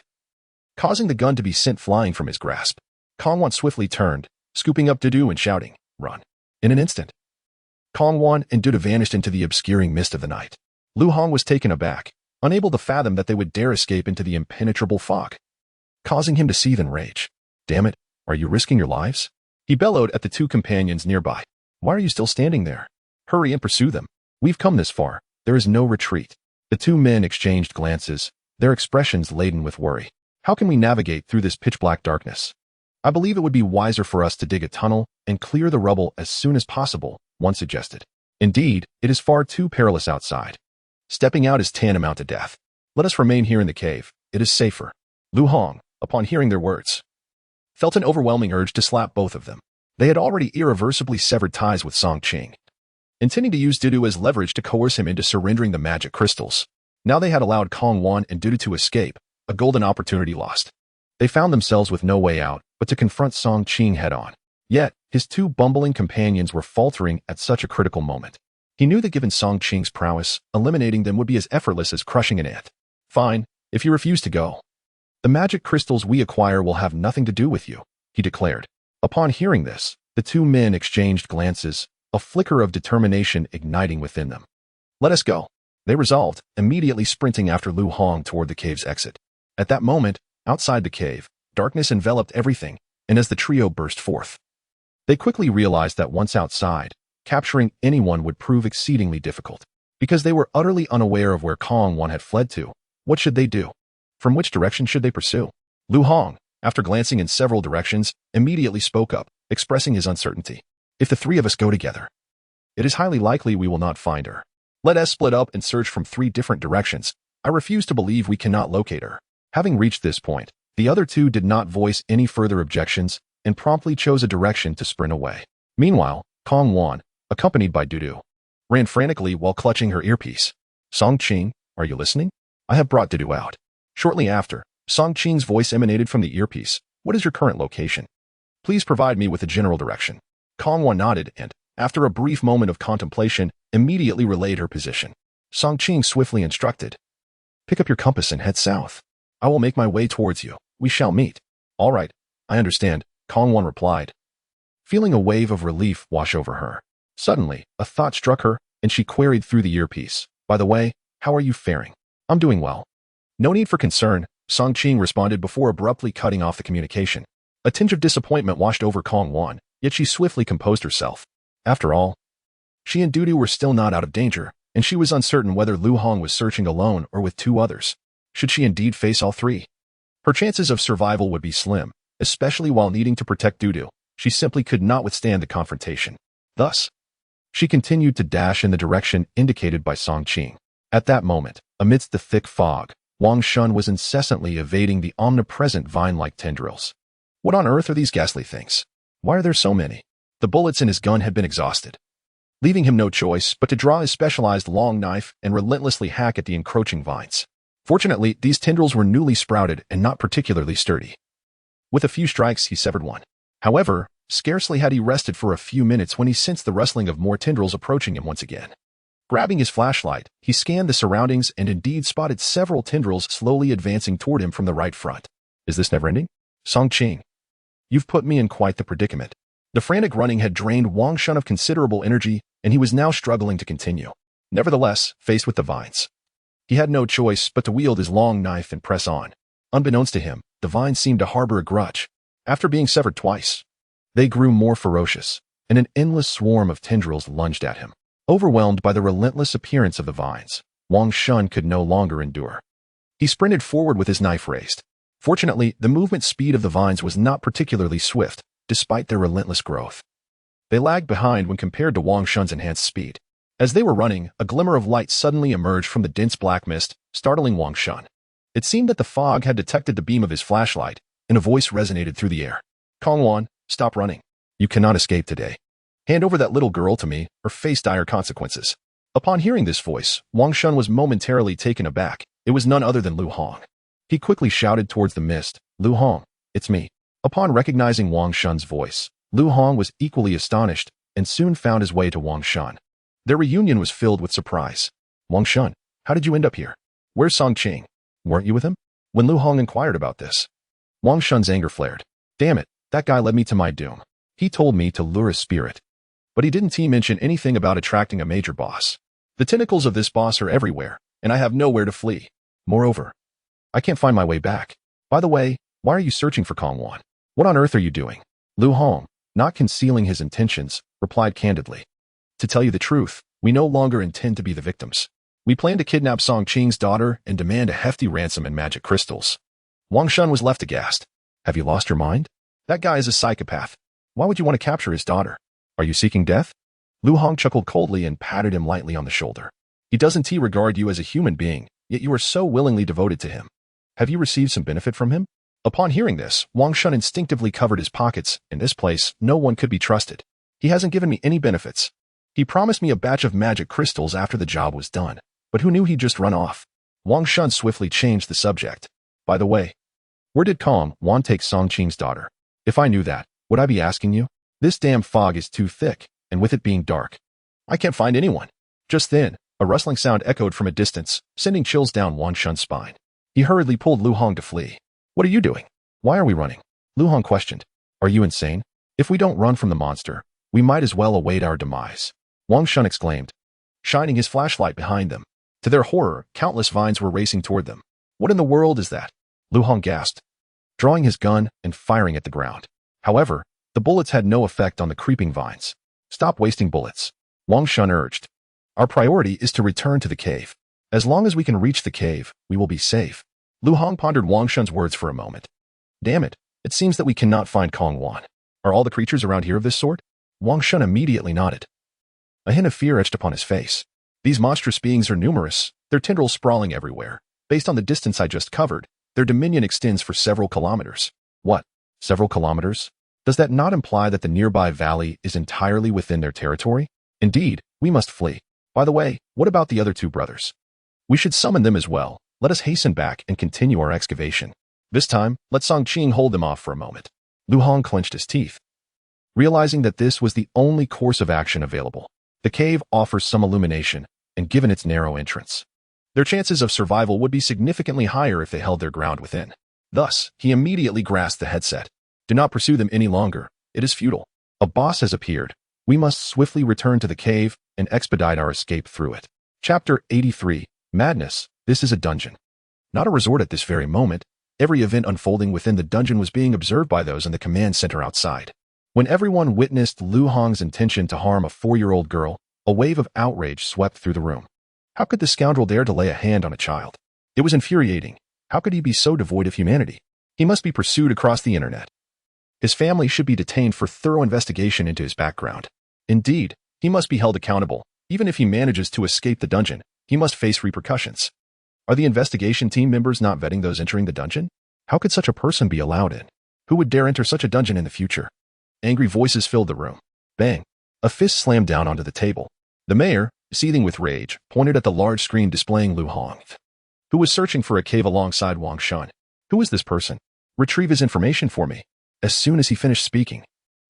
causing the gun to be sent flying from his grasp. Kong Wan swiftly turned, scooping up Dudu and shouting, "Run!" In an instant, Kong Wan and Dudu vanished into the obscuring mist of the night. Lu Hong was taken aback, unable to fathom that they would dare escape into the impenetrable fog, causing him to seethe in rage. "Damn it, are you risking your lives?" He bellowed at the two companions nearby. "Why are you still standing there? Hurry and pursue them. We've come this far. There is no retreat." The two men exchanged glances, their expressions laden with worry. "How can we navigate through this pitch-black darkness?" "I believe it would be wiser for us to dig a tunnel and clear the rubble as soon as possible," one suggested. "Indeed, it is far too perilous outside. Stepping out is tantamount to death. Let us remain here in the cave. It is safer." Lu Hong, upon hearing their words, felt an overwhelming urge to slap both of them. They had already irreversibly severed ties with Song Qing, intending to use Dudu as leverage to coerce him into surrendering the magic crystals. Now they had allowed Kong Wan and Dudu to escape, a golden opportunity lost. They found themselves with no way out but to confront Song Qing head-on. Yet, his two bumbling companions were faltering at such a critical moment. He knew that given Song Qing's prowess, eliminating them would be as effortless as crushing an ant. "Fine, if you refuse to go. The magic crystals we acquire will have nothing to do with you," he declared. Upon hearing this, the two men exchanged glances, a flicker of determination igniting within them. "Let us go," they resolved, immediately sprinting after Lu Hong toward the cave's exit. At that moment, outside the cave, darkness enveloped everything, and as the trio burst forth, they quickly realized that once outside, capturing anyone would prove exceedingly difficult. Because they were utterly unaware of where Kong Wan had fled to, what should they do? From which direction should they pursue? Lu Hong, after glancing in several directions, immediately spoke up, expressing his uncertainty. "If the three of us go together, it is highly likely we will not find her. Let us split up and search from 3 different directions. I refuse to believe we cannot locate her." Having reached this point, the other two did not voice any further objections and promptly chose a direction to sprint away. Meanwhile, Kong Wan, accompanied by Dudu, ran frantically while clutching her earpiece. "Song Qing, are you listening? I have brought Dudu out." Shortly after, Song Qing's voice emanated from the earpiece. "What is your current location? Please provide me with a general direction." Kong Wan nodded and, after a brief moment of contemplation, immediately relayed her position. Song Qing swiftly instructed, "Pick up your compass and head south. I will make my way towards you. We shall meet." "All right, I understand," Kong Wan replied, feeling a wave of relief wash over her. Suddenly, a thought struck her, and she queried through the earpiece, "By the way, how are you faring?" "I'm doing well." "No need for concern," Song Qing responded before abruptly cutting off the communication. A tinge of disappointment washed over Kong Wan, yet she swiftly composed herself. After all, she and Dudu were still not out of danger, and she was uncertain whether Lu Hong was searching alone or with 2 others. Should she indeed face all 3? Her chances of survival would be slim, especially while needing to protect Dudu. She simply could not withstand the confrontation. Thus, she continued to dash in the direction indicated by Song Qing. At that moment, amidst the thick fog, Wang Shun was incessantly evading the omnipresent vine-like tendrils. What on earth are these ghastly things? Why are there so many? The bullets in his gun had been exhausted, leaving him no choice but to draw his specialized long knife and relentlessly hack at the encroaching vines. Fortunately, these tendrils were newly sprouted and not particularly sturdy. With a few strikes, he severed one. However, scarcely had he rested for a few minutes when he sensed the rustling of more tendrils approaching him once again. Grabbing his flashlight, he scanned the surroundings and indeed spotted several tendrils slowly advancing toward him from the right front. Is this never-ending? Song Qing, you've put me in quite the predicament. The frantic running had drained Wang Shun of considerable energy, and he was now struggling to continue. Nevertheless, faced with the vines, he had no choice but to wield his long knife and press on. Unbeknownst to him, the vines seemed to harbor a grudge. After being severed twice, they grew more ferocious, and an endless swarm of tendrils lunged at him. Overwhelmed by the relentless appearance of the vines, Wang Shun could no longer endure. He sprinted forward with his knife raised, Fortunately, the movement speed of the vines was not particularly swift, despite their relentless growth. They lagged behind when compared to Wang Shun's enhanced speed. As they were running, a glimmer of light suddenly emerged from the dense black mist, startling Wang Shun. It seemed that the fog had detected the beam of his flashlight, and a voice resonated through the air. "Kongwan, stop running. You cannot escape today. Hand over that little girl to me, or face dire consequences." Upon hearing this voice, Wang Shun was momentarily taken aback. It was none other than Lu Hong. He quickly shouted towards the mist, "Lu Hong, it's me." Upon recognizing Wang Shun's voice, Lu Hong was equally astonished and soon found his way to Wang Shun. Their reunion was filled with surprise. "Wang Shun, how did you end up here? Where's Song Qing? Weren't you with him?" When Lu Hong inquired about this, Wang Shun's anger flared. "Damn it, that guy led me to my doom. He told me to lure a spirit. But he didn't mention anything about attracting a major boss. The tentacles of this boss are everywhere, and I have nowhere to flee. Moreover, I can't find my way back. By the way, why are you searching for Kongwan? What on earth are you doing?" Lu Hong, not concealing his intentions, replied candidly. "To tell you the truth, we no longer intend to be the victims. We plan to kidnap Song Qing's daughter and demand a hefty ransom and magic crystals." Wang Shun was left aghast. "Have you lost your mind? That guy is a psychopath. Why would you want to capture his daughter? Are you seeking death?" Lu Hong chuckled coldly and patted him lightly on the shoulder. "He doesn't regard you as a human being, yet you are so willingly devoted to him. Have you received some benefit from him?" Upon hearing this, Wang Shun instinctively covered his pockets. "In this place, no one could be trusted. He hasn't given me any benefits. He promised me a batch of magic crystals after the job was done, but who knew he'd just run off?" Wang Shun swiftly changed the subject. "By the way, where did Kongwan take Song Qing's daughter? If I knew that, would I be asking you? This damn fog is too thick, and with it being dark, I can't find anyone." Just then, a rustling sound echoed from a distance, sending chills down Wang Shun's spine. He hurriedly pulled Lu Hong to flee. "What are you doing? Why are we running?" Lu Hong questioned. "Are you insane? If we don't run from the monster, we might as well await our demise," Wang Shun exclaimed, shining his flashlight behind them. To their horror, countless vines were racing toward them. "What in the world is that?" Lu Hong gasped, drawing his gun and firing at the ground. However, the bullets had no effect on the creeping vines. "Stop wasting bullets," Wang Shun urged. "Our priority is to return to the cave. As long as we can reach the cave, we will be safe." Lu Hong pondered Wang Shun's words for a moment. "Damn it, it seems that we cannot find Kongwan. Are all the creatures around here of this sort?" Wang Shun immediately nodded. A hint of fear etched upon his face. "These monstrous beings are numerous, their tendrils sprawling everywhere. Based on the distance I just covered, their dominion extends for several kilometers." "What? Several kilometers? Does that not imply that the nearby valley is entirely within their territory? Indeed, we must flee. By the way, what about the other two brothers? We should summon them as well. Let us hasten back and continue our excavation. This time, let Song Qing hold them off for a moment." Lu Hong clenched his teeth, realizing that this was the only course of action available. The cave offers some illumination, and given its narrow entrance, their chances of survival would be significantly higher if they held their ground within. Thus, he immediately grasped the headset. "Do not pursue them any longer. It is futile. A boss has appeared. We must swiftly return to the cave and expedite our escape through it." Chapter 83. Madness. This is a dungeon, not a resort at this very moment. Every event unfolding within the dungeon was being observed by those in the command center outside. When everyone witnessed Lu Hong's intention to harm a 4-year-old girl, a wave of outrage swept through the room. How could the scoundrel dare to lay a hand on a child? It was infuriating. How could he be so devoid of humanity? He must be pursued across the internet. His family should be detained for thorough investigation into his background. Indeed, he must be held accountable. Even if he manages to escape the dungeon, he must face repercussions. Are the investigation team members not vetting those entering the dungeon? How could such a person be allowed in? Who would dare enter such a dungeon in the future? Angry voices filled the room. Bang! A fist slammed down onto the table. The mayor, seething with rage, pointed at the large screen displaying Lu Hong, who was searching for a cave alongside Wang Shun. "Who is this person? Retrieve his information for me." As soon as he finished speaking,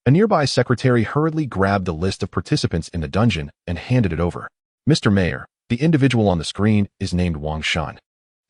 a nearby secretary hurriedly grabbed the list of participants in the dungeon and handed it over. "Mr. Mayor, the individual on the screen is named Wang Shun.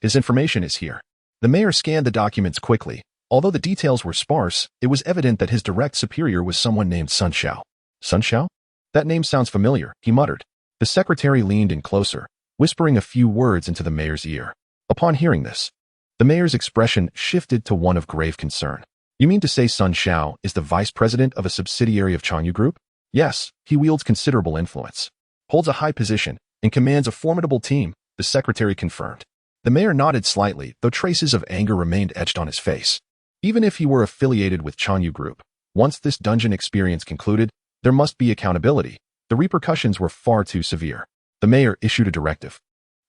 His information is here." The mayor scanned the documents quickly. Although the details were sparse, it was evident that his direct superior was someone named Sun Xiao. Sun Xiao? That name sounds familiar, he muttered. The secretary leaned in closer, whispering a few words into the mayor's ear. Upon hearing this, the mayor's expression shifted to one of grave concern. "You mean to say Sun Xiao is the vice president of a subsidiary of Changyu Group?" "Yes, he wields considerable influence, holds a high position, and commands a formidable team," the secretary confirmed. The mayor nodded slightly, though traces of anger remained etched on his face. Even if he were affiliated with Chanyu Group, once this dungeon experience concluded, there must be accountability. The repercussions were far too severe. The mayor issued a directive,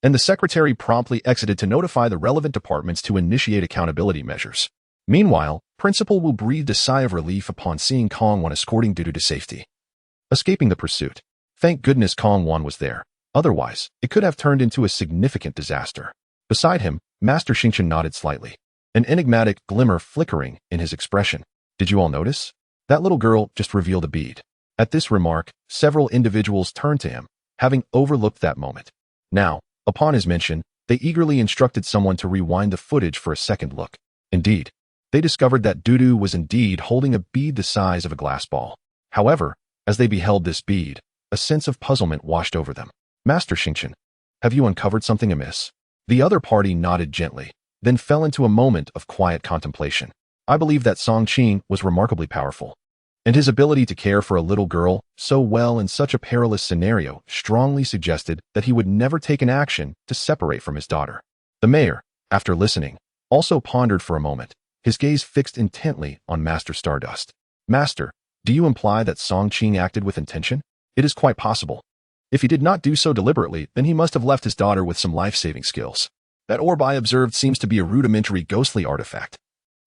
and the secretary promptly exited to notify the relevant departments to initiate accountability measures. Meanwhile, Principal Wu breathed a sigh of relief upon seeing Kong Wan escorting Dudu to safety, escaping the pursuit. Thank goodness Kong Wan was there. Otherwise, it could have turned into a significant disaster. Beside him, Master Xingqian nodded slightly, an enigmatic glimmer flickering in his expression. Did you all notice? That little girl just revealed a bead. At this remark, several individuals turned to him, having overlooked that moment. Now, upon his mention, they eagerly instructed someone to rewind the footage for a second look. Indeed, they discovered that Dudu was indeed holding a bead the size of a glass ball. However, as they beheld this bead, a sense of puzzlement washed over them. Master Xingqian, have you uncovered something amiss? The other party nodded gently, then fell into a moment of quiet contemplation. I believe that Song Qing was remarkably powerful, and his ability to care for a little girl so well in such a perilous scenario strongly suggested that he would never take an action to separate from his daughter. The mayor, after listening, also pondered for a moment, his gaze fixed intently on Master Stardust. Master, do you imply that Song Qing acted with intention? It is quite possible. If he did not do so deliberately, then he must have left his daughter with some life-saving skills. That orb I observed seems to be a rudimentary ghostly artifact,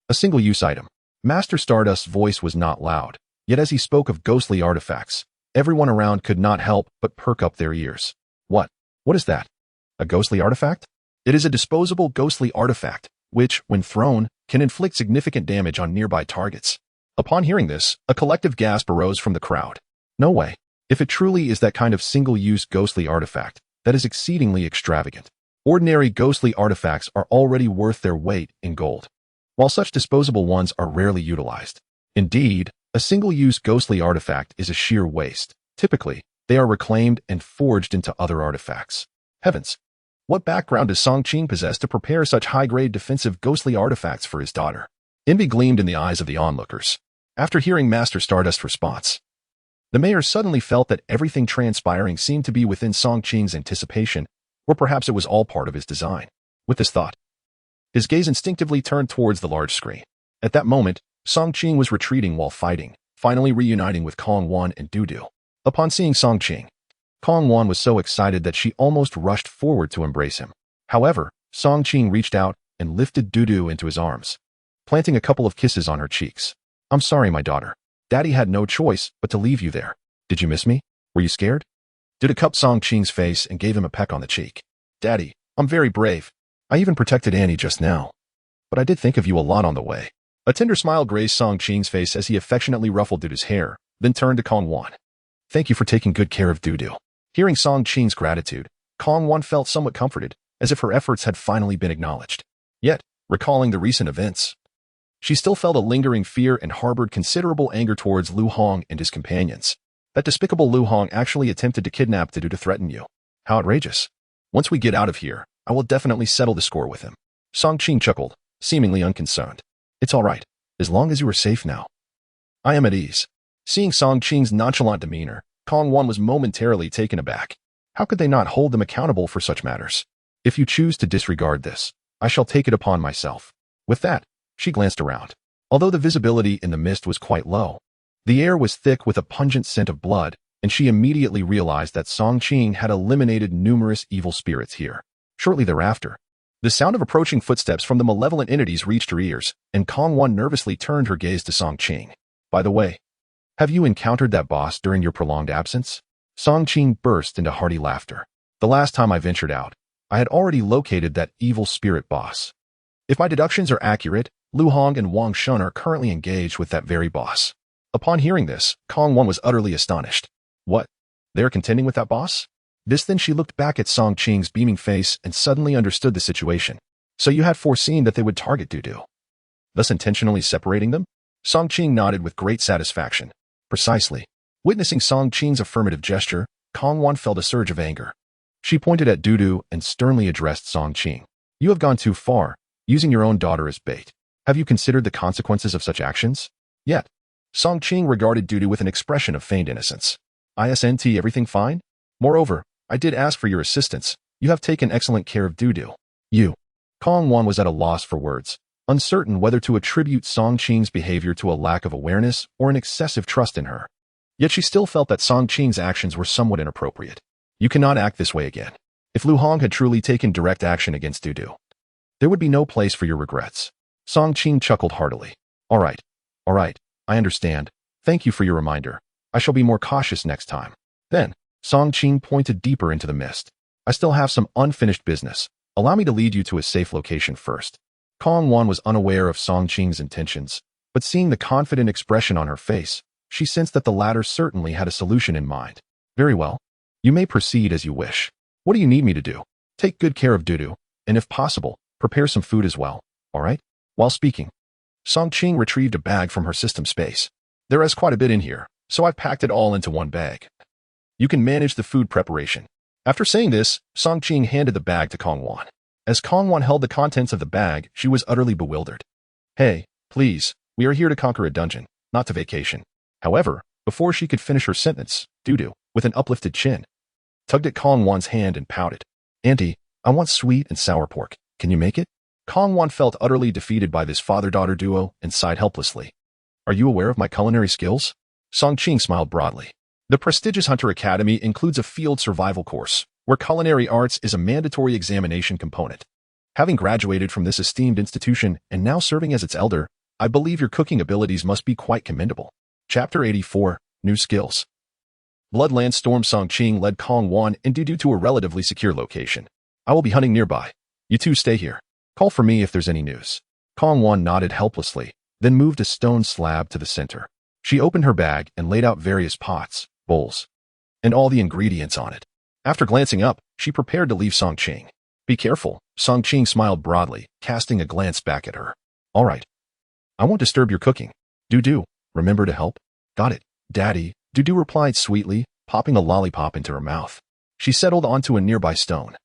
a single-use item. Master Stardust's voice was not loud, yet as he spoke of ghostly artifacts, everyone around could not help but perk up their ears. What? What is that? A ghostly artifact? It is a disposable ghostly artifact, which, when thrown, can inflict significant damage on nearby targets. Upon hearing this, a collective gasp arose from the crowd. No way. If it truly is that kind of single-use ghostly artifact, that is exceedingly extravagant. Ordinary ghostly artifacts are already worth their weight in gold, while such disposable ones are rarely utilized. Indeed, a single-use ghostly artifact is a sheer waste. Typically, they are reclaimed and forged into other artifacts. Heavens! What background does Song Qing possess to prepare such high-grade defensive ghostly artifacts for his daughter? Envy gleamed in the eyes of the onlookers. After hearing Master Stardust's response, the mayor suddenly felt that everything transpiring seemed to be within Song Qing's anticipation, or perhaps it was all part of his design. With this thought, his gaze instinctively turned towards the large screen. At that moment, Song Qing was retreating while fighting, finally reuniting with Kong Wan and Dudu. Upon seeing Song Qing, Kong Wan was so excited that she almost rushed forward to embrace him. However, Song Qing reached out and lifted Dudu into his arms, planting a couple of kisses on her cheeks. I'm sorry, my daughter. Daddy had no choice but to leave you there. Did you miss me? Were you scared? Dudu cupped Song Qing's face and gave him a peck on the cheek. Daddy, I'm very brave. I even protected Annie just now. But I did think of you a lot on the way. A tender smile grazed Song Qing's face as he affectionately ruffled Dudu's hair, then turned to Kong Wan. Thank you for taking good care of Dudu. Hearing Song Qing's gratitude, Kong Wan felt somewhat comforted, as if her efforts had finally been acknowledged. Yet, recalling the recent events, she still felt a lingering fear and harbored considerable anger towards Lu Hong and his companions. That despicable Lu Hong actually attempted to kidnap Dudu to threaten you. How outrageous. Once we get out of here, I will definitely settle the score with him. Song Qing chuckled, seemingly unconcerned. It's all right, as long as you are safe now. I am at ease. Seeing Song Qing's nonchalant demeanor, Kong Wan was momentarily taken aback. How could they not hold them accountable for such matters? If you choose to disregard this, I shall take it upon myself. With that, she glanced around. Although the visibility in the mist was quite low, the air was thick with a pungent scent of blood, and she immediately realized that Song Qing had eliminated numerous evil spirits here. Shortly thereafter, the sound of approaching footsteps from the malevolent entities reached her ears, and Kong Wan nervously turned her gaze to Song Qing. By the way, have you encountered that boss during your prolonged absence? Song Qing burst into hearty laughter. The last time I ventured out, I had already located that evil spirit boss. If my deductions are accurate, Lu Hong and Wang Shun are currently engaged with that very boss. Upon hearing this, Kong Wan was utterly astonished. What? They are contending with that boss? Then she looked back at Song Qing's beaming face and suddenly understood the situation. So you had foreseen that they would target Dudu, thus intentionally separating them? Song Qing nodded with great satisfaction. Precisely. Witnessing Song Qing's affirmative gesture, Kong Wan felt a surge of anger. She pointed at Dudu and sternly addressed Song Qing. You have gone too far, using your own daughter as bait. Have you considered the consequences of such actions? Yet, Song Qing regarded Dudu with an expression of feigned innocence. Isn't everything fine? Moreover, I did ask for your assistance. You have taken excellent care of Dudu. You. Kong Wan was at a loss for words, uncertain whether to attribute Song Qing's behavior to a lack of awareness or an excessive trust in her. Yet she still felt that Song Qing's actions were somewhat inappropriate. You cannot act this way again. If Lu Hong had truly taken direct action against Dudu, there would be no place for your regrets. Song Qing chuckled heartily. All right, I understand. Thank you for your reminder. I shall be more cautious next time. Then, Song Qing pointed deeper into the mist. I still have some unfinished business. Allow me to lead you to a safe location first. Kong Wan was unaware of Song Qing's intentions, but seeing the confident expression on her face, she sensed that the latter certainly had a solution in mind. Very well. You may proceed as you wish. What do you need me to do? Take good care of Dudu, and if possible, prepare some food as well, all right? While speaking, Song Qing retrieved a bag from her system space. There is quite a bit in here, so I've packed it all into one bag. You can manage the food preparation. After saying this, Song Qing handed the bag to Kong Wan. As Kong Wan held the contents of the bag, she was utterly bewildered. Hey, please, we are here to conquer a dungeon, not to vacation. However, before she could finish her sentence, Dudu, with an uplifted chin, tugged at Kong Wan's hand and pouted. Auntie, I want sweet and sour pork. Can you make it? Kong Wan felt utterly defeated by this father-daughter duo and sighed helplessly. Are you aware of my culinary skills? Song Qing smiled broadly. The prestigious Hunter Academy includes a field survival course, where culinary arts is a mandatory examination component. Having graduated from this esteemed institution and now serving as its elder, I believe your cooking abilities must be quite commendable. Chapter 84, New Skills. Bloodland Storm. Song Qing led Kong Wan and Dudu to a relatively secure location. I will be hunting nearby. You two stay here. Call for me if there's any news. Kong Wan nodded helplessly, then moved a stone slab to the center. She opened her bag and laid out various pots, bowls, and all the ingredients on it. After glancing up, she prepared to leave Song Qing. Be careful, Song Qing smiled broadly, casting a glance back at her. All right. I won't disturb your cooking. Dudu, remember to help? Got it, Daddy, Dudu replied sweetly, popping a lollipop into her mouth. She settled onto a nearby stone,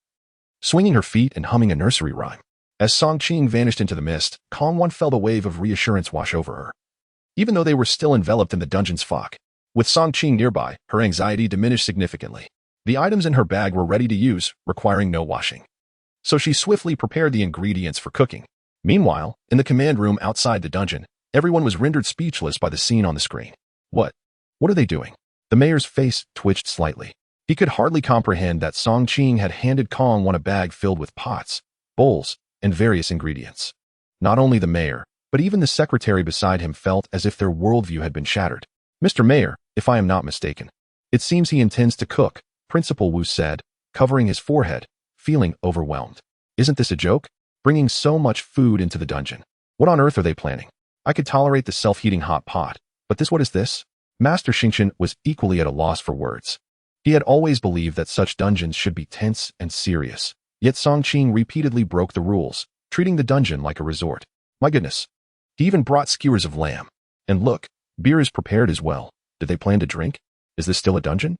swinging her feet and humming a nursery rhyme. As Song Qing vanished into the mist, Kong Wan felt a wave of reassurance wash over her. Even though they were still enveloped in the dungeon's fog, with Song Qing nearby, her anxiety diminished significantly. The items in her bag were ready to use, requiring no washing. So she swiftly prepared the ingredients for cooking. Meanwhile, in the command room outside the dungeon, everyone was rendered speechless by the scene on the screen. What are they doing? The mayor's face twitched slightly. He could hardly comprehend that Song Qing had handed Kong Wan a bag filled with pots, bowls, and various ingredients. Not only the mayor, but even the secretary beside him felt as if their worldview had been shattered. Mr. Mayor, if I am not mistaken, it seems he intends to cook, Principal Wu said, covering his forehead, feeling overwhelmed. Isn't this a joke? Bringing so much food into the dungeon. What on earth are they planning? I could tolerate the self-heating hot pot, but what is this? Master Xingqian was equally at a loss for words. He had always believed that such dungeons should be tense and serious, yet Song Qing repeatedly broke the rules, treating the dungeon like a resort. My goodness. He even brought skewers of lamb. And look, beer is prepared as well. Did they plan to drink? Is this still a dungeon?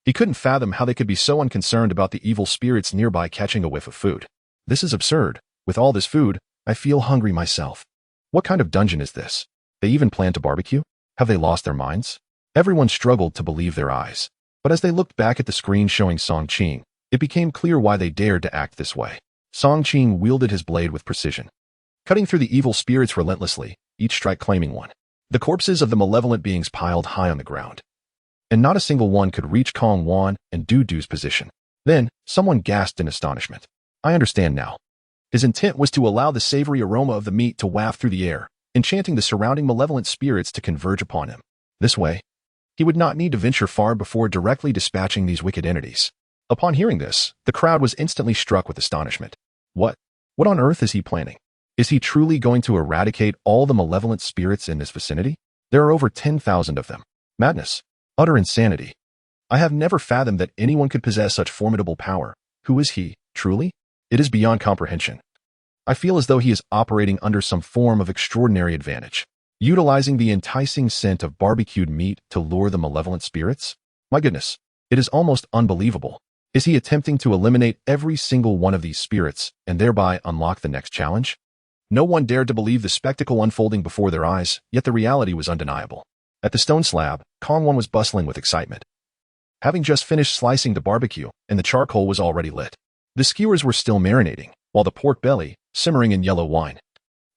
He couldn't fathom how they could be so unconcerned about the evil spirits nearby catching a whiff of food. This is absurd. With all this food, I feel hungry myself. What kind of dungeon is this? They even plan to barbecue? Have they lost their minds? Everyone struggled to believe their eyes. But as they looked back at the screen showing Song Qing, it became clear why they dared to act this way. Song Qing wielded his blade with precision, cutting through the evil spirits relentlessly, each strike claiming one. The corpses of the malevolent beings piled high on the ground, and not a single one could reach Kong Wan and Dudu's position. Then, someone gasped in astonishment. I understand now. His intent was to allow the savory aroma of the meat to waft through the air, enchanting the surrounding malevolent spirits to converge upon him. This way, he would not need to venture far before directly dispatching these wicked entities. Upon hearing this, the crowd was instantly struck with astonishment. What on earth is he planning? Is he truly going to eradicate all the malevolent spirits in this vicinity? There are over 10,000 of them. Madness. Utter insanity. I have never fathomed that anyone could possess such formidable power. Who is he, truly? It is beyond comprehension. I feel as though he is operating under some form of extraordinary advantage, utilizing the enticing scent of barbecued meat to lure the malevolent spirits. My goodness, it is almost unbelievable. Is he attempting to eliminate every single one of these spirits and thereby unlock the next challenge? No one dared to believe the spectacle unfolding before their eyes, yet the reality was undeniable. At the stone slab, Kong Wan was bustling with excitement, having just finished slicing the barbecue, and the charcoal was already lit. The skewers were still marinating, while the pork belly, simmering in yellow wine,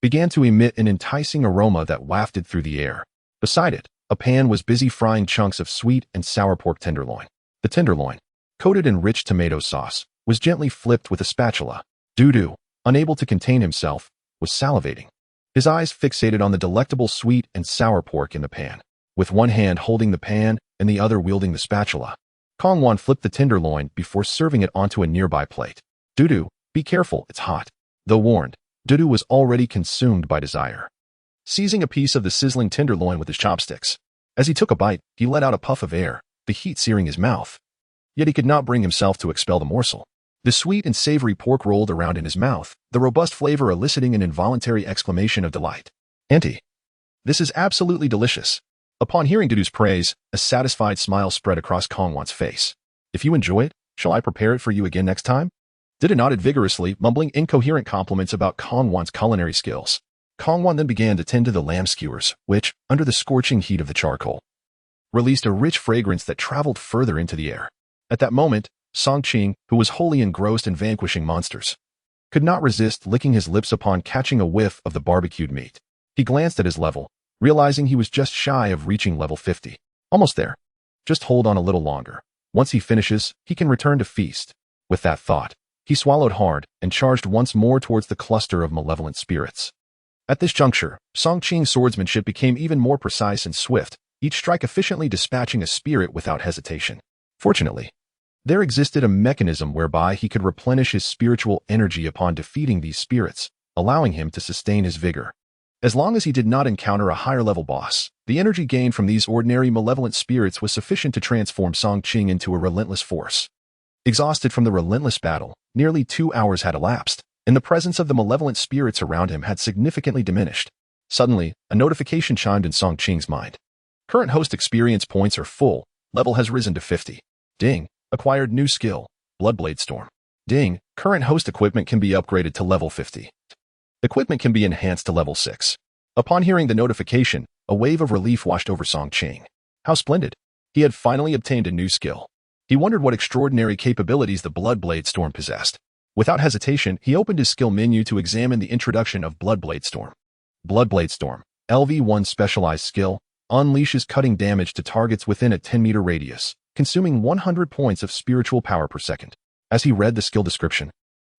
began to emit an enticing aroma that wafted through the air. Beside it, a pan was busy frying chunks of sweet and sour pork tenderloin. The tenderloin, coated in rich tomato sauce, was gently flipped with a spatula. Dudu, unable to contain himself, was salivating, his eyes fixated on the delectable sweet and sour pork in the pan. With one hand holding the pan and the other wielding the spatula, Kongwan flipped the tenderloin before serving it onto a nearby plate. Dudu, be careful, it's hot. Though warned, Dudu was already consumed by desire. Seizing a piece of the sizzling tenderloin with his chopsticks, as he took a bite, he let out a puff of air, the heat searing his mouth. Yet he could not bring himself to expel the morsel. The sweet and savory pork rolled around in his mouth, the robust flavor eliciting an involuntary exclamation of delight. Auntie, this is absolutely delicious. Upon hearing Dudu's praise, a satisfied smile spread across Kongwan's face. If you enjoy it, shall I prepare it for you again next time? Dudu nodded vigorously, mumbling incoherent compliments about Kongwan's culinary skills. Kongwan then began to tend to the lamb skewers, which, under the scorching heat of the charcoal, released a rich fragrance that traveled further into the air. At that moment, Song Qing, who was wholly engrossed in vanquishing monsters, could not resist licking his lips upon catching a whiff of the barbecued meat. He glanced at his level, realizing he was just shy of reaching level 50. Almost there. Just hold on a little longer. Once he finishes, he can return to feast. With that thought, he swallowed hard and charged once more towards the cluster of malevolent spirits. At this juncture, Song Qing's swordsmanship became even more precise and swift, each strike efficiently dispatching a spirit without hesitation. Fortunately, there existed a mechanism whereby he could replenish his spiritual energy upon defeating these spirits, allowing him to sustain his vigor. As long as he did not encounter a higher-level boss, the energy gained from these ordinary malevolent spirits was sufficient to transform Song Qing into a relentless force. Exhausted from the relentless battle, nearly 2 hours had elapsed, and the presence of the malevolent spirits around him had significantly diminished. Suddenly, a notification chimed in Song Qing's mind. Current host experience points are full. Level has risen to 50. Ding. Acquired new skill. Bloodblade Storm. Ding. Current host equipment can be upgraded to level 50. Equipment can be enhanced to level 6. Upon hearing the notification, a wave of relief washed over Song Qing. How splendid. He had finally obtained a new skill. He wondered what extraordinary capabilities the Bloodblade Storm possessed. Without hesitation, he opened his skill menu to examine the introduction of Bloodblade Storm. Bloodblade Storm. LV1 specialized skill. Unleashes cutting damage to targets within a 10-meter radius, consuming 100 points of spiritual power per second. As he read the skill description,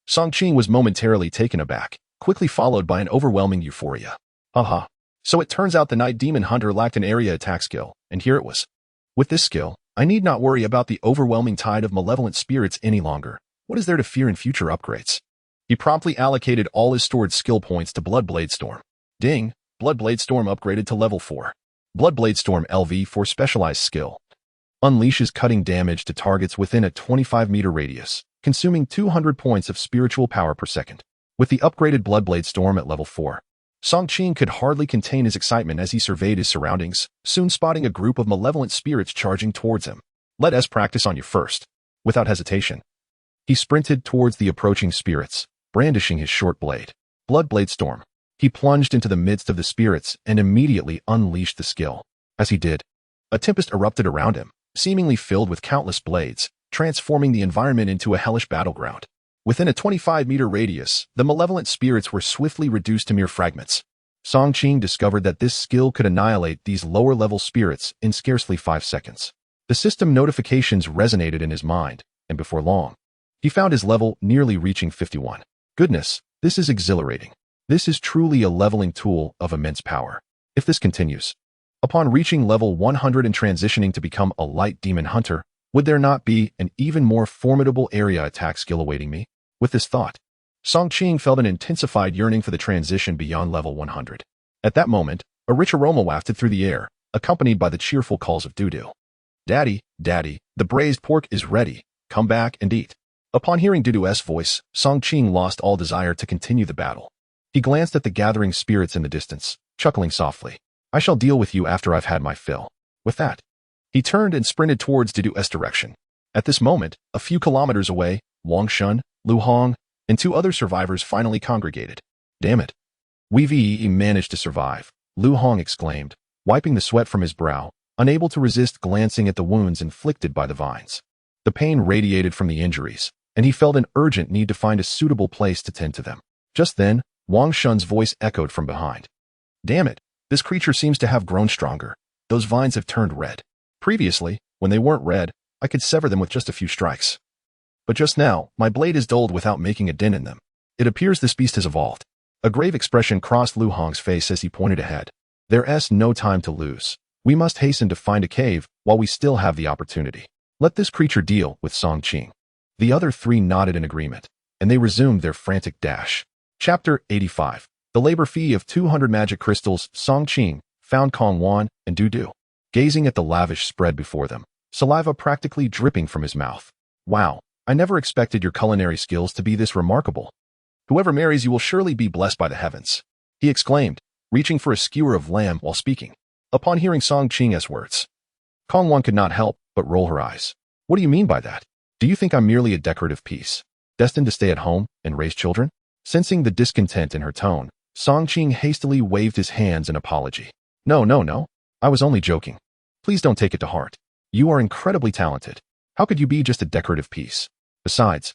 Song Qing was momentarily taken aback, quickly followed by an overwhelming euphoria. Haha. So it turns out the Night Demon Hunter lacked an area attack skill, and here it was. With this skill, I need not worry about the overwhelming tide of malevolent spirits any longer. What is there to fear in future upgrades? He promptly allocated all his stored skill points to Bloodblade Storm. Ding. Bloodblade Storm upgraded to level 4. Bloodblade Storm LV4 specialized skill. Unleashes cutting damage to targets within a 25-meter radius, consuming 200 points of spiritual power per second. With the upgraded Bloodblade Storm at level 4, Song Qing could hardly contain his excitement as he surveyed his surroundings, soon spotting a group of malevolent spirits charging towards him. Let us practice on you first. Without hesitation, he sprinted towards the approaching spirits, brandishing his short blade. Bloodblade Storm. He plunged into the midst of the spirits and immediately unleashed the skill. As he did, a tempest erupted around him, seemingly filled with countless blades, transforming the environment into a hellish battleground. Within a 25-meter radius, the malevolent spirits were swiftly reduced to mere fragments. Song Qing discovered that this skill could annihilate these lower-level spirits in scarcely 5 seconds. The system notifications resonated in his mind, and before long, he found his level nearly reaching 51. Goodness, this is exhilarating. This is truly a leveling tool of immense power. If this continues, upon reaching level 100 and transitioning to become a light demon hunter, would there not be an even more formidable area attack skill awaiting me? With this thought, Song Qing felt an intensified yearning for the transition beyond level 100. At that moment, a rich aroma wafted through the air, accompanied by the cheerful calls of Dudu. Daddy, Daddy, the braised pork is ready. Come back and eat. Upon hearing Dudu's voice, Song Qing lost all desire to continue the battle. He glanced at the gathering spirits in the distance, chuckling softly. I shall deal with you after I've had my fill. With that, he turned and sprinted towards Dudu's direction. At this moment, a few kilometers away, Wang Shun, Lu Hong, and 2 other survivors finally congregated. Damn it. We've managed to survive, Lu Hong exclaimed, wiping the sweat from his brow, unable to resist glancing at the wounds inflicted by the vines. The pain radiated from the injuries, and he felt an urgent need to find a suitable place to tend to them. Just then, Wang Shun's voice echoed from behind. Damn it, this creature seems to have grown stronger. Those vines have turned red. Previously, when they weren't red, I could sever them with just a few strikes. But just now, my blade is dulled without making a dent in them. It appears this beast has evolved. A grave expression crossed Lu Hong's face as he pointed ahead. There's no time to lose. We must hasten to find a cave while we still have the opportunity. Let this creature deal with Song Qing. The other three nodded in agreement, and they resumed their frantic dash. Chapter 85. The labor fee of 200 magic crystals. Song Qing found Kong Wan and Dudu, gazing at the lavish spread before them, saliva practically dripping from his mouth. Wow, I never expected your culinary skills to be this remarkable. Whoever marries you will surely be blessed by the heavens, he exclaimed, reaching for a skewer of lamb while speaking. Upon hearing Song Qing's words, Kong Wan could not help but roll her eyes. What do you mean by that? Do you think I'm merely a decorative piece, destined to stay at home and raise children? Sensing the discontent in her tone, Song Qing hastily waved his hands in apology. No. I was only joking. Please don't take it to heart. You are incredibly talented. How could you be just a decorative piece? Besides,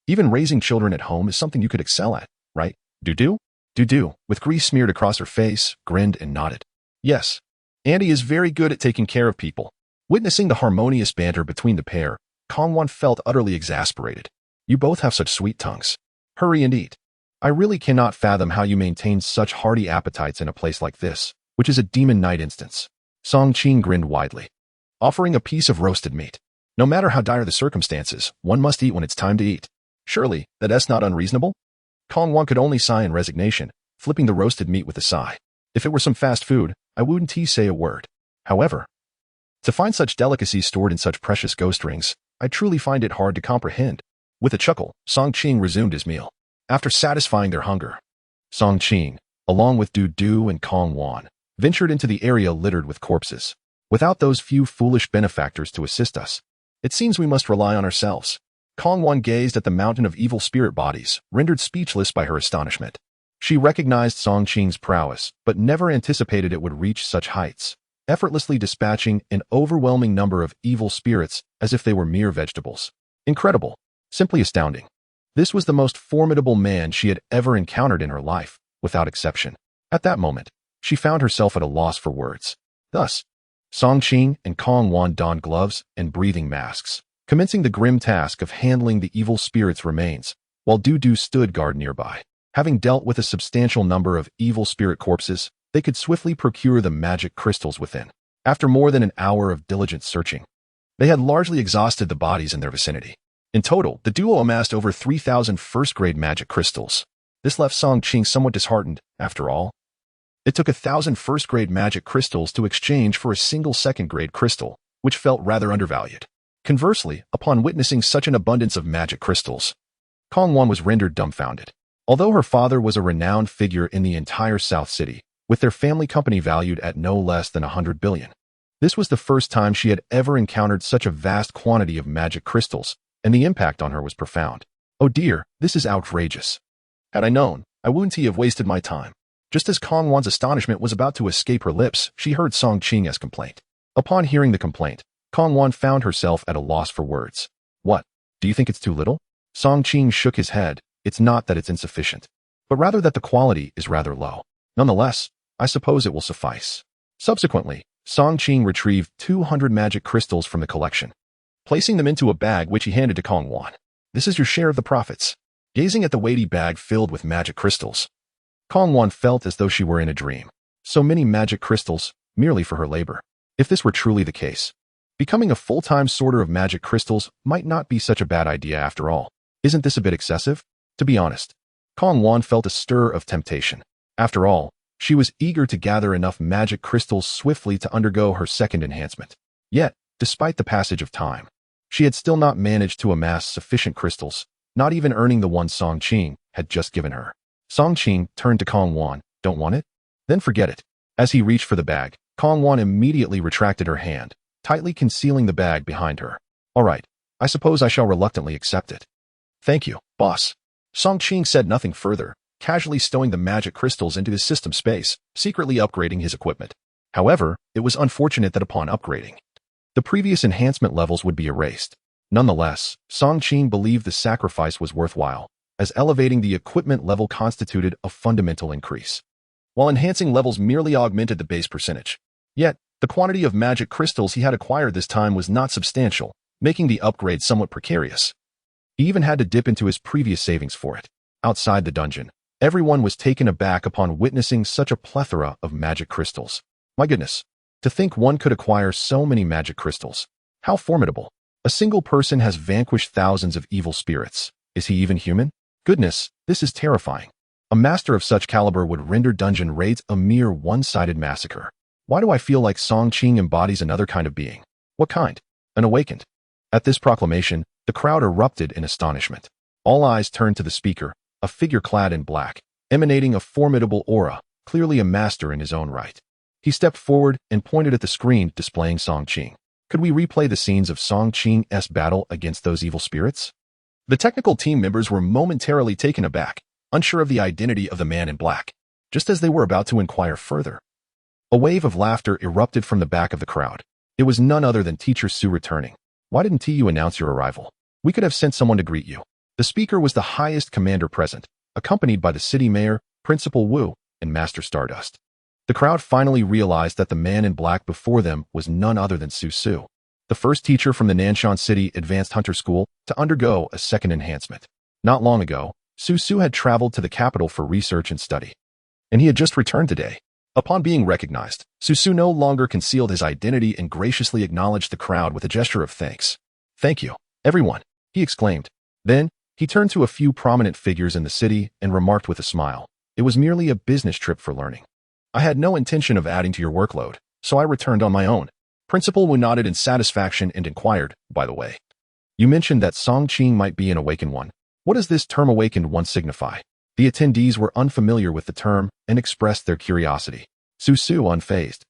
even raising children at home is something you could excel at, right? Dudu? Dudu, with grease smeared across her face, grinned and nodded. Yes, Andy is very good at taking care of people. Witnessing the harmonious banter between the pair, Kong Wan felt utterly exasperated. You both have such sweet tongues. Hurry and eat. I really cannot fathom how you maintain such hearty appetites in a place like this, which is a demon night instance. Song Qing grinned widely, offering a piece of roasted meat. No matter how dire the circumstances, one must eat when it's time to eat. Surely, that's not unreasonable? Kong Wan could only sigh in resignation, flipping the roasted meat with a sigh. If it were some fast food, I wouldn't say a word. However, to find such delicacies stored in such precious ghost rings, I truly find it hard to comprehend. With a chuckle, Song Qing resumed his meal. After satisfying their hunger, Song Qing, along with Dudu and Kong Wan, ventured into the area littered with corpses. Without those few foolish benefactors to assist us, it seems we must rely on ourselves. Kong Wan gazed at the mountain of evil spirit bodies, rendered speechless by her astonishment. She recognized Song Qing's prowess, but never anticipated it would reach such heights, effortlessly dispatching an overwhelming number of evil spirits as if they were mere vegetables. Incredible. Simply astounding. This was the most formidable man she had ever encountered in her life, without exception. At that moment, she found herself at a loss for words. Thus, Song Qing and Kong Wan donned gloves and breathing masks, commencing the grim task of handling the evil spirit's remains, while Dudu stood guard nearby. Having dealt with a substantial number of evil spirit corpses, they could swiftly procure the magic crystals within. After more than an hour of diligent searching, they had largely exhausted the bodies in their vicinity. In total, the duo amassed over 3,000 first-grade magic crystals. This left Song Qing somewhat disheartened, after all. It took 1,000 first-grade magic crystals to exchange for a single second-grade crystal, which felt rather undervalued. Conversely, upon witnessing such an abundance of magic crystals, Kong Wan was rendered dumbfounded. Although her father was a renowned figure in the entire South City, with their family company valued at no less than 100 billion, this was the first time she had ever encountered such a vast quantity of magic crystals, and the impact on her was profound. Oh dear, this is outrageous. Had I known, I wouldn't have wasted my time. Just as Kong Wan's astonishment was about to escape her lips, she heard Song Qing's complaint. Upon hearing the complaint, Kong Wan found herself at a loss for words. What? Do you think it's too little? Song Qing shook his head. It's not that it's insufficient, but rather that the quality is rather low. Nonetheless, I suppose it will suffice. Subsequently, Song Qing retrieved 200 magic crystals from the collection, placing them into a bag which he handed to Kong Wan. This is your share of the profits. Gazing at the weighty bag filled with magic crystals, Kong Wan felt as though she were in a dream. So many magic crystals, merely for her labor. If this were truly the case, becoming a full-time sorter of magic crystals might not be such a bad idea after all. Isn't this a bit excessive? To be honest, Kong Wan felt a stir of temptation. After all, she was eager to gather enough magic crystals swiftly to undergo her second enhancement. Yet, despite the passage of time, she had still not managed to amass sufficient crystals, not even earning the one Song Qing had just given her. Song Qing turned to Kong Wan. Don't want it? Then forget it. As he reached for the bag, Kong Wan immediately retracted her hand, tightly concealing the bag behind her. All right, I suppose I shall reluctantly accept it. Thank you, boss. Song Qing said nothing further, casually stowing the magic crystals into his system space, secretly upgrading his equipment. However, it was unfortunate that upon upgrading, the previous enhancement levels would be erased. Nonetheless, Song Qing believed the sacrifice was worthwhile, as elevating the equipment level constituted a fundamental increase, while enhancing levels merely augmented the base percentage. Yet, the quantity of magic crystals he had acquired this time was not substantial, making the upgrade somewhat precarious. He even had to dip into his previous savings for it. Outside the dungeon, everyone was taken aback upon witnessing such a plethora of magic crystals. My goodness, to think one could acquire so many magic crystals. How formidable. A single person has vanquished thousands of evil spirits. Is he even human? Goodness, this is terrifying. A master of such caliber would render dungeon raids a mere one-sided massacre. Why do I feel like Song Qing embodies another kind of being? What kind? An awakened. At this proclamation, the crowd erupted in astonishment. All eyes turned to the speaker, a figure clad in black, emanating a formidable aura, clearly a master in his own right. He stepped forward and pointed at the screen displaying Song Qing. Could we replay the scenes of Song Qing's battle against those evil spirits? The technical team members were momentarily taken aback, unsure of the identity of the man in black, just as they were about to inquire further. A wave of laughter erupted from the back of the crowd. It was none other than Teacher Su returning. Why didn't you announce your arrival? We could have sent someone to greet you. The speaker was the highest commander present, accompanied by the city mayor, Principal Wu, and Master Stardust. The crowd finally realized that the man in black before them was none other than Su, the first teacher from the Nanshan City Advanced Hunter School to undergo a second enhancement. Not long ago, Su had traveled to the capital for research and study, and he had just returned today. Upon being recognized, Su no longer concealed his identity and graciously acknowledged the crowd with a gesture of thanks. "Thank you, everyone," he exclaimed. Then, he turned to a few prominent figures in the city and remarked with a smile, "It was merely a business trip for learning. I had no intention of adding to your workload, so I returned on my own." Principal Wu nodded in satisfaction and inquired, "By the way, you mentioned that Song Qing might be an awakened one. What does this term awakened one signify?" The attendees were unfamiliar with the term and expressed their curiosity. Su, unfazed,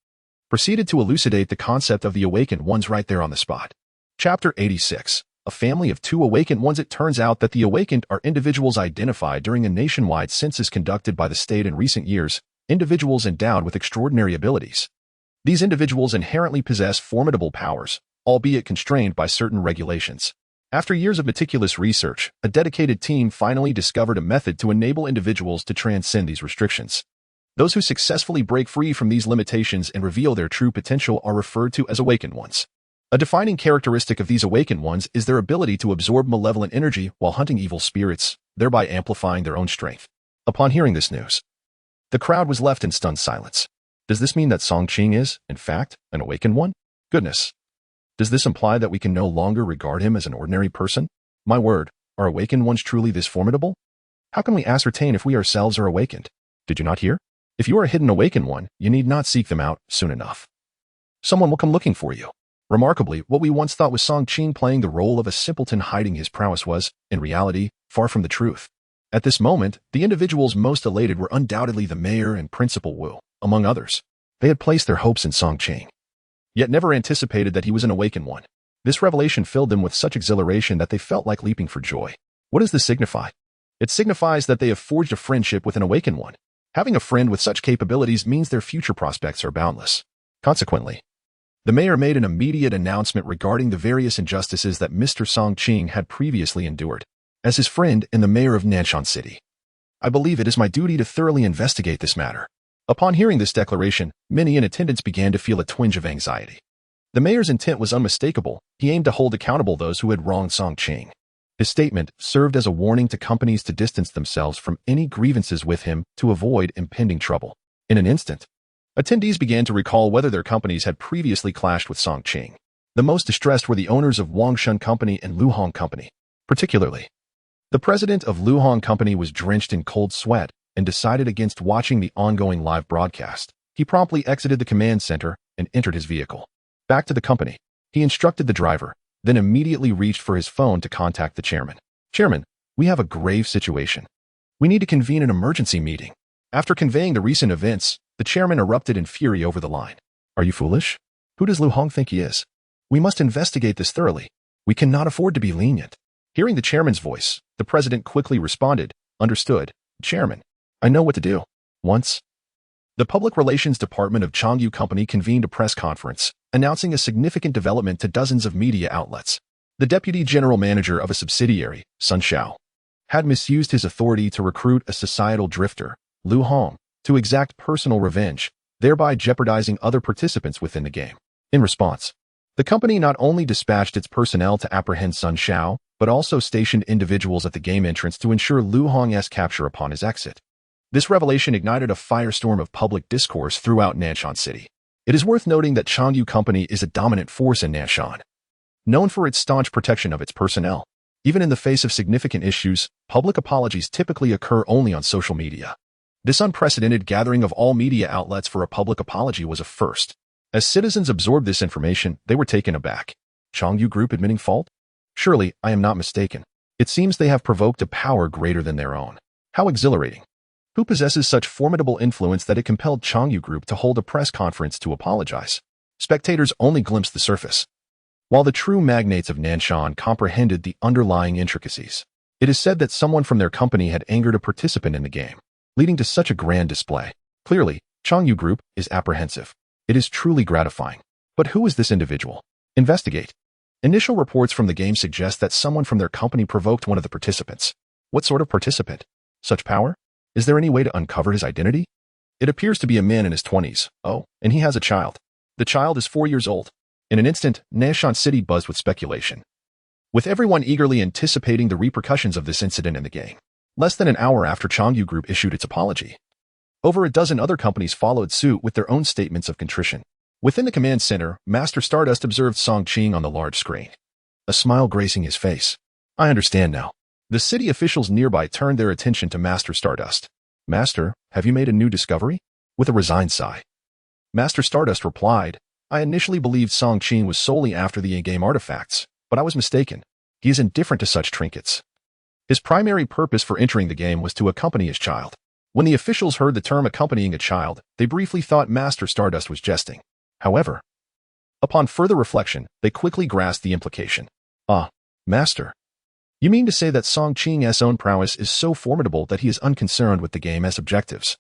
proceeded to elucidate the concept of the awakened ones right there on the spot. Chapter 86. A family of two awakened ones. It turns out that the awakened are individuals identified during a nationwide census conducted by the state in recent years, individuals endowed with extraordinary abilities. These individuals inherently possess formidable powers, albeit constrained by certain regulations. After years of meticulous research, a dedicated team finally discovered a method to enable individuals to transcend these restrictions. Those who successfully break free from these limitations and reveal their true potential are referred to as awakened ones. A defining characteristic of these awakened ones is their ability to absorb malevolent energy while hunting evil spirits, thereby amplifying their own strength. Upon hearing this news, the crowd was left in stunned silence. Does this mean that Song Qing is, in fact, an awakened one? Goodness. Does this imply that we can no longer regard him as an ordinary person? My word, are awakened ones truly this formidable? How can we ascertain if we ourselves are awakened? Did you not hear? If you are a hidden awakened one, you need not seek them out soon enough. Someone will come looking for you. Remarkably, what we once thought was Song Qing playing the role of a simpleton hiding his prowess was, in reality, far from the truth. At this moment, the individuals most elated were undoubtedly the mayor and Principal Wu, among others. They had placed their hopes in Song Qing, yet never anticipated that he was an awakened one. This revelation filled them with such exhilaration that they felt like leaping for joy. What does this signify? It signifies that they have forged a friendship with an awakened one. Having a friend with such capabilities means their future prospects are boundless. Consequently, the mayor made an immediate announcement regarding the various injustices that Mr. Song Qing had previously endured. As his friend and the mayor of Nanshan City, I believe it is my duty to thoroughly investigate this matter. Upon hearing this declaration, many in attendance began to feel a twinge of anxiety. The mayor's intent was unmistakable. He aimed to hold accountable those who had wronged Song Qing. His statement served as a warning to companies to distance themselves from any grievances with him to avoid impending trouble. In an instant, attendees began to recall whether their companies had previously clashed with Song Qing. The most distressed were the owners of Wangshan Company and Luhong Company. Particularly, the president of Luhong Company was drenched in cold sweat and decided against watching the ongoing live broadcast. He promptly exited the command center and entered his vehicle. Back to the company, he instructed the driver, then immediately reached for his phone to contact the chairman. "Chairman, we have a grave situation. We need to convene an emergency meeting." After conveying the recent events, the chairman erupted in fury over the line. "Are you foolish? Who does Luhong think he is? We must investigate this thoroughly. We cannot afford to be lenient." Hearing the chairman's voice, the president quickly responded, "Understood, Chairman. I know what to do." Once, the public relations department of Changyu Company convened a press conference, announcing a significant development to dozens of media outlets. The deputy general manager of a subsidiary, Sun Xiao, had misused his authority to recruit a societal drifter, Lu Hong, to exact personal revenge, thereby jeopardizing other participants within the game. In response, the company not only dispatched its personnel to apprehend Sun Xiao, but also stationed individuals at the game entrance to ensure Lu Hong's capture upon his exit. This revelation ignited a firestorm of public discourse throughout Nanshan City. It is worth noting that Changyu Company is a dominant force in Nanshan, known for its staunch protection of its personnel. Even in the face of significant issues, public apologies typically occur only on social media. This unprecedented gathering of all media outlets for a public apology was a first. As citizens absorbed this information, they were taken aback. Changyu Group admitting fault? Surely, I am not mistaken. It seems they have provoked a power greater than their own. How exhilarating. Who possesses such formidable influence that it compelled Changyu Group to hold a press conference to apologize? Spectators only glimpsed the surface, while the true magnates of Nanshan comprehended the underlying intricacies. It is said that someone from their company had angered a participant in the game, leading to such a grand display. Clearly, Changyu Group is apprehensive. It is truly gratifying. But who is this individual? Investigate. Initial reports from the game suggest that someone from their company provoked one of the participants. What sort of participant? Such power? Is there any way to uncover his identity? It appears to be a man in his 20s. Oh, and he has a child. The child is 4 years old. In an instant, Nanshan City buzzed with speculation, with everyone eagerly anticipating the repercussions of this incident in the game. Less than an hour after Changyu Group issued its apology, over a dozen other companies followed suit with their own statements of contrition. Within the command center, Master Stardust observed Song Qing on the large screen, a smile gracing his face. I understand now. The city officials nearby turned their attention to Master Stardust. Master, have you made a new discovery? With a resigned sigh, Master Stardust replied, I initially believed Song Qing was solely after the in-game artifacts, but I was mistaken. He is indifferent to such trinkets. His primary purpose for entering the game was to accompany his child. When the officials heard the term accompanying a child, they briefly thought Master Stardust was jesting. However, upon further reflection, they quickly grasped the implication. Ah, Master. You mean to say that Song Qing's own prowess is so formidable that he is unconcerned with the game's objectives?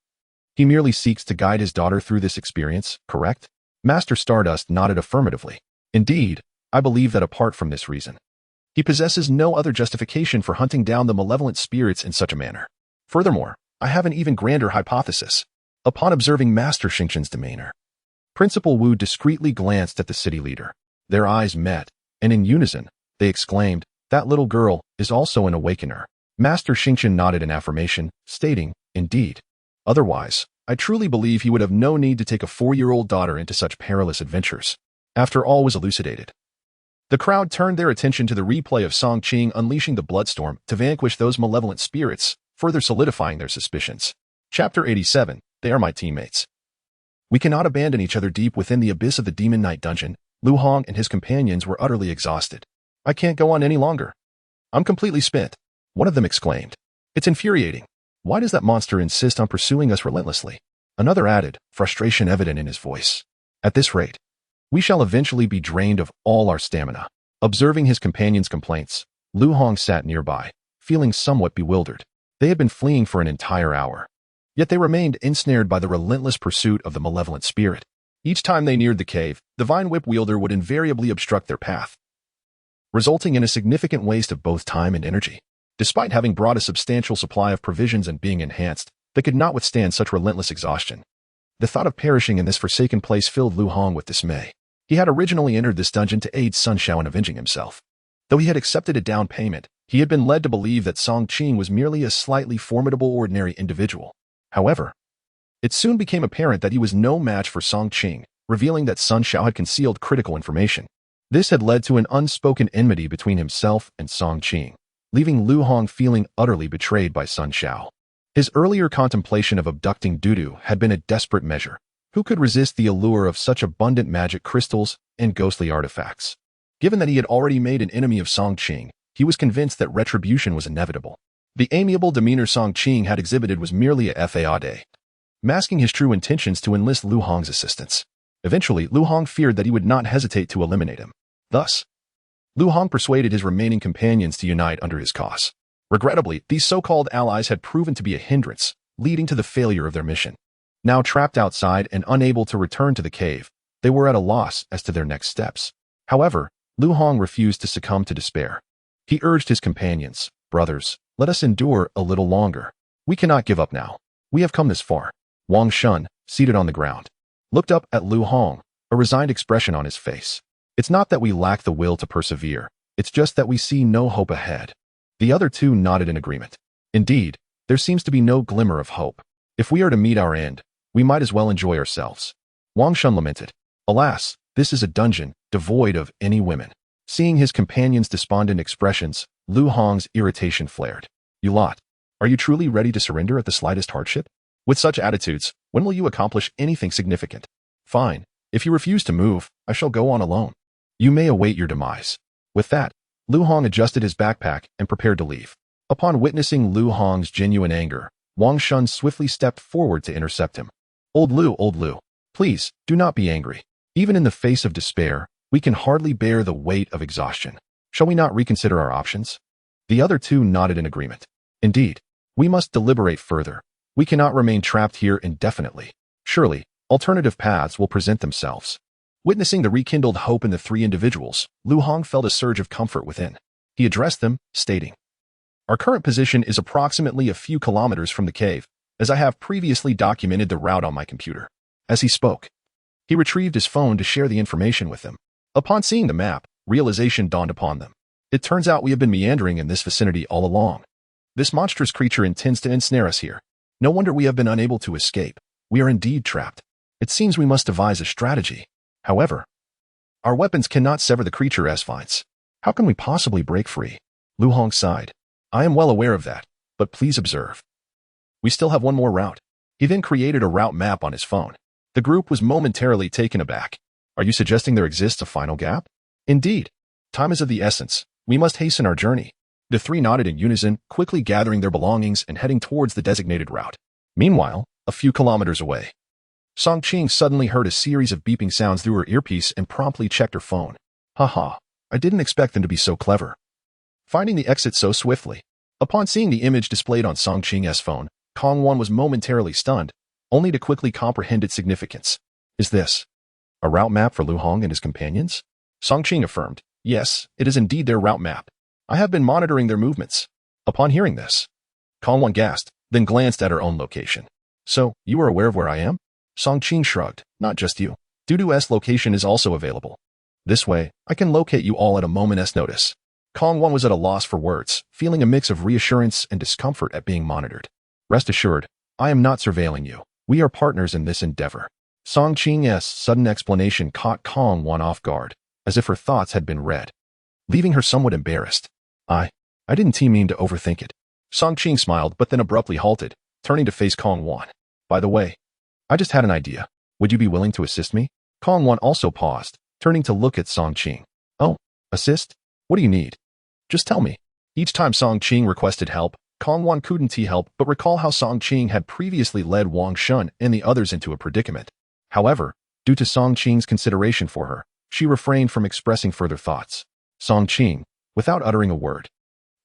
He merely seeks to guide his daughter through this experience, correct? Master Stardust nodded affirmatively. Indeed, I believe that apart from this reason, he possesses no other justification for hunting down the malevolent spirits in such a manner. Furthermore, I have an even grander hypothesis. Upon observing Master Xingqian's demeanor, Principal Wu discreetly glanced at the city leader. Their eyes met, and in unison, they exclaimed, that little girl is also an awakener. Master Xingqian nodded in affirmation, stating, indeed. Otherwise, I truly believe he would have no need to take a 4-year-old daughter into such perilous adventures. After all was elucidated, the crowd turned their attention to the replay of Song Qing unleashing the Bloodstorm to vanquish those malevolent spirits, further solidifying their suspicions. Chapter 87. They are my teammates. We cannot abandon each other deep within the abyss of the Demon Knight dungeon. Lu Hong and his companions were utterly exhausted. I can't go on any longer. I'm completely spent. One of them exclaimed. It's infuriating. Why does that monster insist on pursuing us relentlessly? Another added, frustration evident in his voice. At this rate, we shall eventually be drained of all our stamina. Observing his companion's complaints, Lu Hong sat nearby, feeling somewhat bewildered. They had been fleeing for an entire hour, yet they remained ensnared by the relentless pursuit of the malevolent spirit. Each time they neared the cave, the vine whip wielder would invariably obstruct their path, resulting in a significant waste of both time and energy. Despite having brought a substantial supply of provisions and being enhanced, they could not withstand such relentless exhaustion. The thought of perishing in this forsaken place filled Lu Hong with dismay. He had originally entered this dungeon to aid Sun Xiao in avenging himself. Though he had accepted a down payment, he had been led to believe that Song Qing was merely a slightly formidable ordinary individual. However, it soon became apparent that he was no match for Song Qing, revealing that Sun Xiao had concealed critical information. This had led to an unspoken enmity between himself and Song Qing, leaving Lu Hong feeling utterly betrayed by Sun Xiao. His earlier contemplation of abducting Dudu had been a desperate measure. Who could resist the allure of such abundant magic crystals and ghostly artifacts? Given that he had already made an enemy of Song Qing, he was convinced that retribution was inevitable. The amiable demeanor Song Qing had exhibited was merely a facade, masking his true intentions to enlist Lu Hong's assistance. Eventually, Lu Hong feared that he would not hesitate to eliminate him. Thus, Lu Hong persuaded his remaining companions to unite under his cause. Regrettably, these so-called allies had proven to be a hindrance, leading to the failure of their mission. Now trapped outside and unable to return to the cave, they were at a loss as to their next steps. However, Lu Hong refused to succumb to despair. He urged his companions, "Brothers, let us endure a little longer. We cannot give up now. We have come this far." Wang Shun, seated on the ground, looked up at Lu Hong, a resigned expression on his face. "It's not that we lack the will to persevere. It's just that we see no hope ahead." The other two nodded in agreement. "Indeed, there seems to be no glimmer of hope. If we are to meet our end, we might as well enjoy ourselves." Wang Shun lamented. "Alas, this is a dungeon, devoid of any women." Seeing his companion's despondent expressions, Lu Hong's irritation flared. "You lot, are you truly ready to surrender at the slightest hardship? With such attitudes, when will you accomplish anything significant? Fine, if you refuse to move, I shall go on alone. You may await your demise." With that, Lu Hong adjusted his backpack and prepared to leave. Upon witnessing Lu Hong's genuine anger, Wang Shun swiftly stepped forward to intercept him. Old Lu, please, do not be angry. Even in the face of despair, we can hardly bear the weight of exhaustion. Shall we not reconsider our options?" The other two nodded in agreement. "Indeed, we must deliberate further. We cannot remain trapped here indefinitely. Surely, alternative paths will present themselves." Witnessing the rekindled hope in the three individuals, Lu Hong felt a surge of comfort within. He addressed them, stating, "Our current position is approximately a few kilometers from the cave, as I have previously documented the route on my computer." As he spoke, he retrieved his phone to share the information with them. Upon seeing the map, realization dawned upon them. It turns out we have been meandering in this vicinity all along. This monstrous creature intends to ensnare us here. No wonder we have been unable to escape. We are indeed trapped. It seems we must devise a strategy. However, our weapons cannot sever the creature's spines. How can we possibly break free? Lu Hong sighed. "I am well aware of that, but please observe. We still have one more route." He then created a route map on his phone. The group was momentarily taken aback. "Are you suggesting there exists a final gap?" "Indeed. Time is of the essence. We must hasten our journey." The three nodded in unison, quickly gathering their belongings and heading towards the designated route. Meanwhile, a few kilometers away, Song Qing suddenly heard a series of beeping sounds through her earpiece and promptly checked her phone. "Haha, I didn't expect them to be so clever. Finding the exit so swiftly." Upon seeing the image displayed on Song Qing's phone, Kong Wan was momentarily stunned, only to quickly comprehend its significance. "Is this a route map for Lu Hong and his companions?" Song Qing affirmed. "Yes, it is indeed their route map. I have been monitoring their movements." Upon hearing this, Kong Wan gasped, then glanced at her own location. "So, you are aware of where I am?" Song Qing shrugged. "Not just you. Dudu's location is also available. This way, I can locate you all at a moment's notice." Kong Wan was at a loss for words, feeling a mix of reassurance and discomfort at being monitored. "Rest assured, I am not surveilling you. We are partners in this endeavor." Song Qing's sudden explanation caught Kong Wan off guard, as if her thoughts had been read, leaving her somewhat embarrassed. I didn't mean to overthink it." Song Qing smiled but then abruptly halted, turning to face Kong Wan. "By the way, I just had an idea. Would you be willing to assist me?" Kong Wan also paused, turning to look at Song Qing. "Oh, assist? What do you need? Just tell me." Each time Song Qing requested help, Kong Wan couldn't help but recall how Song Qing had previously led Wang Shun and the others into a predicament. However, due to Song Qing's consideration for her, she refrained from expressing further thoughts. Song Qing, without uttering a word,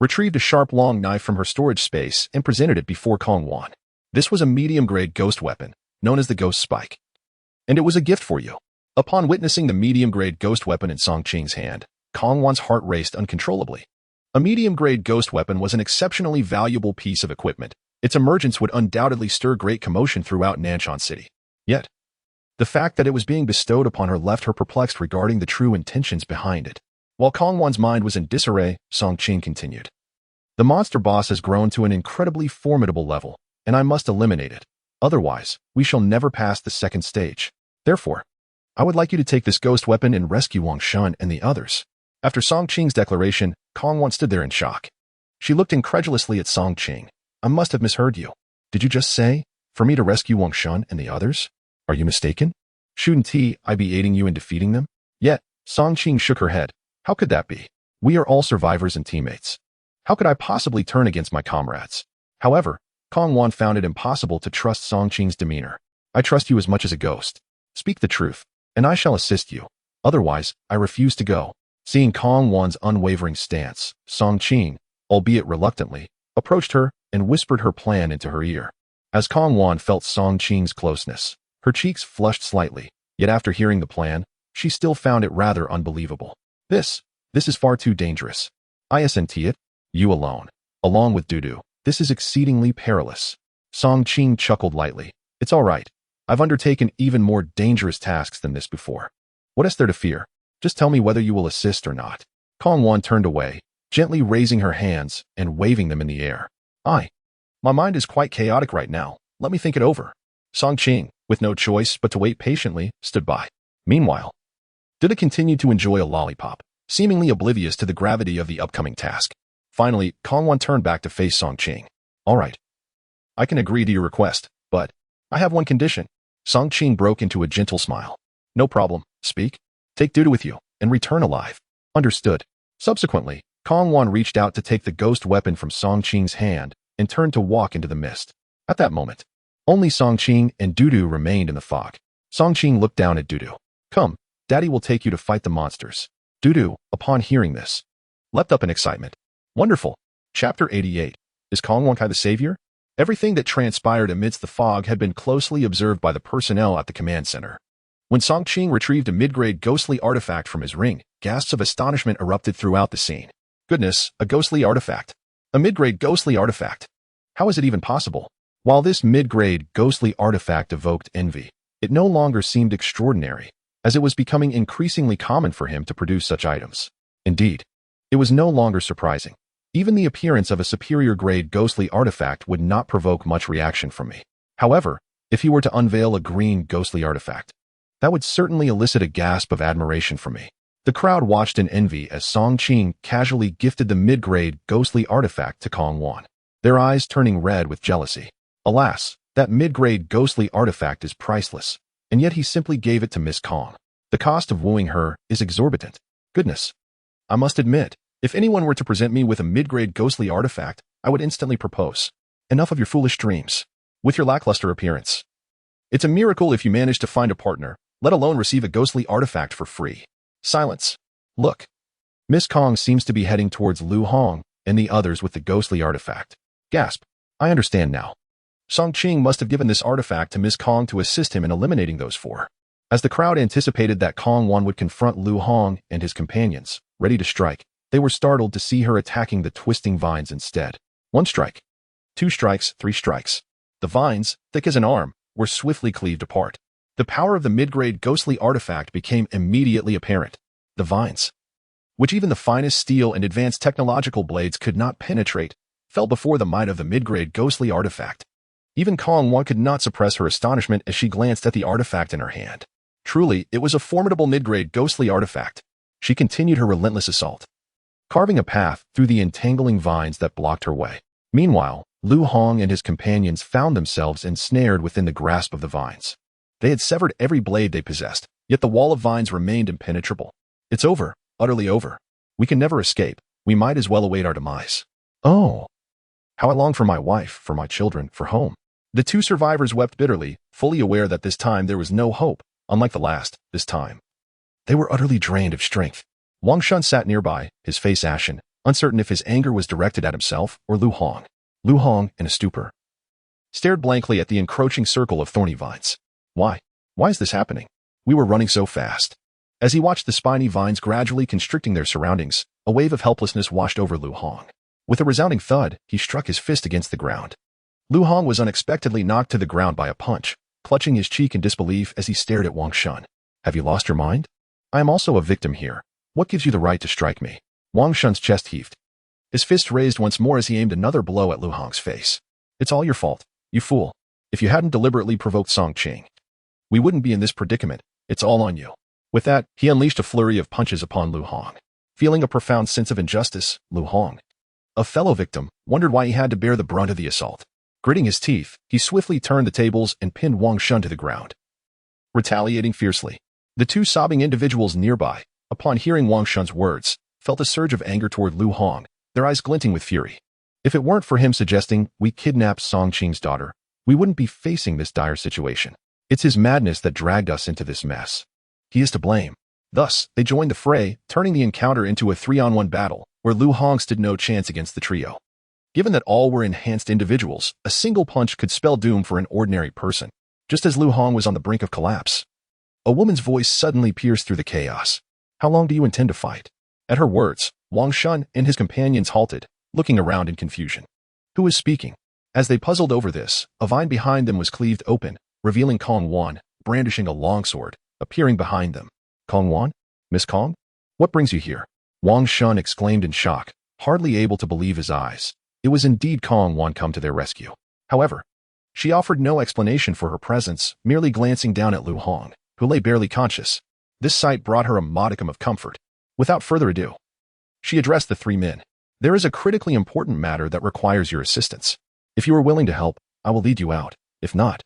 retrieved a sharp long knife from her storage space and presented it before Kong Wan. This was a medium-grade ghost weapon, known as the Ghost Spike. "And it was a gift for you." Upon witnessing the medium-grade ghost weapon in Song Qing's hand, Kong Wan's heart raced uncontrollably. A medium-grade ghost weapon was an exceptionally valuable piece of equipment. Its emergence would undoubtedly stir great commotion throughout Nanshan City. Yet, the fact that it was being bestowed upon her left her perplexed regarding the true intentions behind it. While Kong Wan's mind was in disarray, Song Qing continued. "The monster boss has grown to an incredibly formidable level, and I must eliminate it. Otherwise, we shall never pass the second stage. Therefore, I would like you to take this ghost weapon and rescue Wang Shun and the others." After Song Qing's declaration, Kong Wan stood there in shock. She looked incredulously at Song Qing. "I must have misheard you. Did you just say, for me to rescue Wang Shun and the others? Are you mistaken? Shouldn't I be aiding you in defeating them?" Yet, Song Qing shook her head. "How could that be? We are all survivors and teammates. How could I possibly turn against my comrades?" However, Kong Wan found it impossible to trust Song Qing's demeanor. "I trust you as much as a ghost. Speak the truth, and I shall assist you. Otherwise, I refuse to go." Seeing Kong Wan's unwavering stance, Song Qing, albeit reluctantly, approached her and whispered her plan into her ear. As Kong Wan felt Song Qing's closeness, her cheeks flushed slightly, yet after hearing the plan, she still found it rather unbelievable. This is far too dangerous. Isn't it? You alone. Along with Dudu. This is exceedingly perilous. Song Qing chuckled lightly. It's all right. I've undertaken even more dangerous tasks than this before. What is there to fear? Just tell me whether you will assist or not. Kong Wan turned away, gently raising her hands and waving them in the air. My mind is quite chaotic right now. Let me think it over. Song Qing, with no choice but to wait patiently, stood by. Meanwhile, Dudu continued to enjoy a lollipop, seemingly oblivious to the gravity of the upcoming task. Finally, Kong Wan turned back to face Song Qing. All right. I can agree to your request, but I have one condition. Song Qing broke into a gentle smile. No problem. Speak. Take Dudu with you and return alive. Understood. Subsequently, Kong Wan reached out to take the ghost weapon from Song Qing's hand and turned to walk into the mist. At that moment, only Song Qing and Dudu remained in the fog. Song Qing looked down at Dudu. Come, Daddy will take you to fight the monsters. Dudu, upon hearing this, leapt up in excitement. Wonderful. Chapter 88. Is Kong Wan Kai the savior? Everything that transpired amidst the fog had been closely observed by the personnel at the command center. When Song Qing retrieved a mid-grade ghostly artifact from his ring, gasps of astonishment erupted throughout the scene. Goodness, a ghostly artifact. A mid-grade ghostly artifact. How is it even possible? While this mid-grade ghostly artifact evoked envy, it no longer seemed extraordinary, as it was becoming increasingly common for him to produce such items. Indeed, it was no longer surprising. Even the appearance of a superior-grade ghostly artifact would not provoke much reaction from me. However, if he were to unveil a green ghostly artifact, that would certainly elicit a gasp of admiration from me. The crowd watched in envy as Song Qing casually gifted the mid-grade ghostly artifact to Kong Wan, their eyes turning red with jealousy. Alas, that mid-grade ghostly artifact is priceless, and yet he simply gave it to Miss Kong. The cost of wooing her is exorbitant. Goodness. I must admit, if anyone were to present me with a mid-grade ghostly artifact, I would instantly propose. Enough of your foolish dreams. With your lackluster appearance. It's a miracle if you manage to find a partner, let alone receive a ghostly artifact for free. Silence. Look. Miss Kong seems to be heading towards Lu Hong and the others with the ghostly artifact. Gasp. I understand now. Song Qing must have given this artifact to Miss Kong to assist him in eliminating those four. As the crowd anticipated that Kong Wan would confront Lu Hong and his companions, ready to strike, they were startled to see her attacking the twisting vines instead. 1 strike. 2 strikes, 3 strikes. The vines, thick as an arm, were swiftly cleaved apart. The power of the mid-grade ghostly artifact became immediately apparent. The vines, which even the finest steel and advanced technological blades could not penetrate, fell before the might of the mid-grade ghostly artifact. Even Kong Wan could not suppress her astonishment as she glanced at the artifact in her hand. Truly, it was a formidable mid-grade ghostly artifact. She continued her relentless assault, carving a path through the entangling vines that blocked her way. Meanwhile, Lu Hong and his companions found themselves ensnared within the grasp of the vines. They had severed every blade they possessed, yet the wall of vines remained impenetrable. It's over, utterly over. We can never escape. We might as well await our demise. Oh, how I long for my wife, for my children, for home. The 2 survivors wept bitterly, fully aware that this time there was no hope, unlike the last, this time. They were utterly drained of strength. Wang Shun sat nearby, his face ashen, uncertain if his anger was directed at himself or Lu Hong. Lu Hong, in a stupor, stared blankly at the encroaching circle of thorny vines. Why? Why is this happening? We were running so fast. As he watched the spiny vines gradually constricting their surroundings, a wave of helplessness washed over Lu Hong. With a resounding thud, he struck his fist against the ground. Lu Hong was unexpectedly knocked to the ground by a punch, clutching his cheek in disbelief as he stared at Wang Shun. Have you lost your mind? I am also a victim here. What gives you the right to strike me? Wang Shun's chest heaved. His fist raised once more as he aimed another blow at Lu Hong's face. It's all your fault, you fool. If you hadn't deliberately provoked Song Qing, we wouldn't be in this predicament. It's all on you. With that, he unleashed a flurry of punches upon Lu Hong. Feeling a profound sense of injustice, Lu Hong, a fellow victim, wondered why he had to bear the brunt of the assault. Gritting his teeth, he swiftly turned the tables and pinned Wang Shun to the ground, retaliating fiercely. The 2 sobbing individuals nearby, upon hearing Wang Shun's words, felt a surge of anger toward Lu Hong, their eyes glinting with fury. If it weren't for him suggesting we kidnapped Song Qing's daughter, we wouldn't be facing this dire situation. It's his madness that dragged us into this mess. He is to blame. Thus, they joined the fray, turning the encounter into a 3-on-1 battle, where Lu Hong stood no chance against the trio. Given that all were enhanced individuals, a single punch could spell doom for an ordinary person, just as Lu Hong was on the brink of collapse. A woman's voice suddenly pierced through the chaos. How long do you intend to fight? At her words, Wang Shun and his companions halted, looking around in confusion. Who was speaking? As they puzzled over this, a vine behind them was cleaved open, revealing Kong Wan, brandishing a longsword, appearing behind them. Kong Wan? Miss Kong? What brings you here? Wang Shun exclaimed in shock, hardly able to believe his eyes. It was indeed Kong Wan come to their rescue. However, she offered no explanation for her presence, merely glancing down at Lu Hong, who lay barely conscious. This sight brought her a modicum of comfort. Without further ado, she addressed the three men. There is a critically important matter that requires your assistance. If you are willing to help, I will lead you out. If not,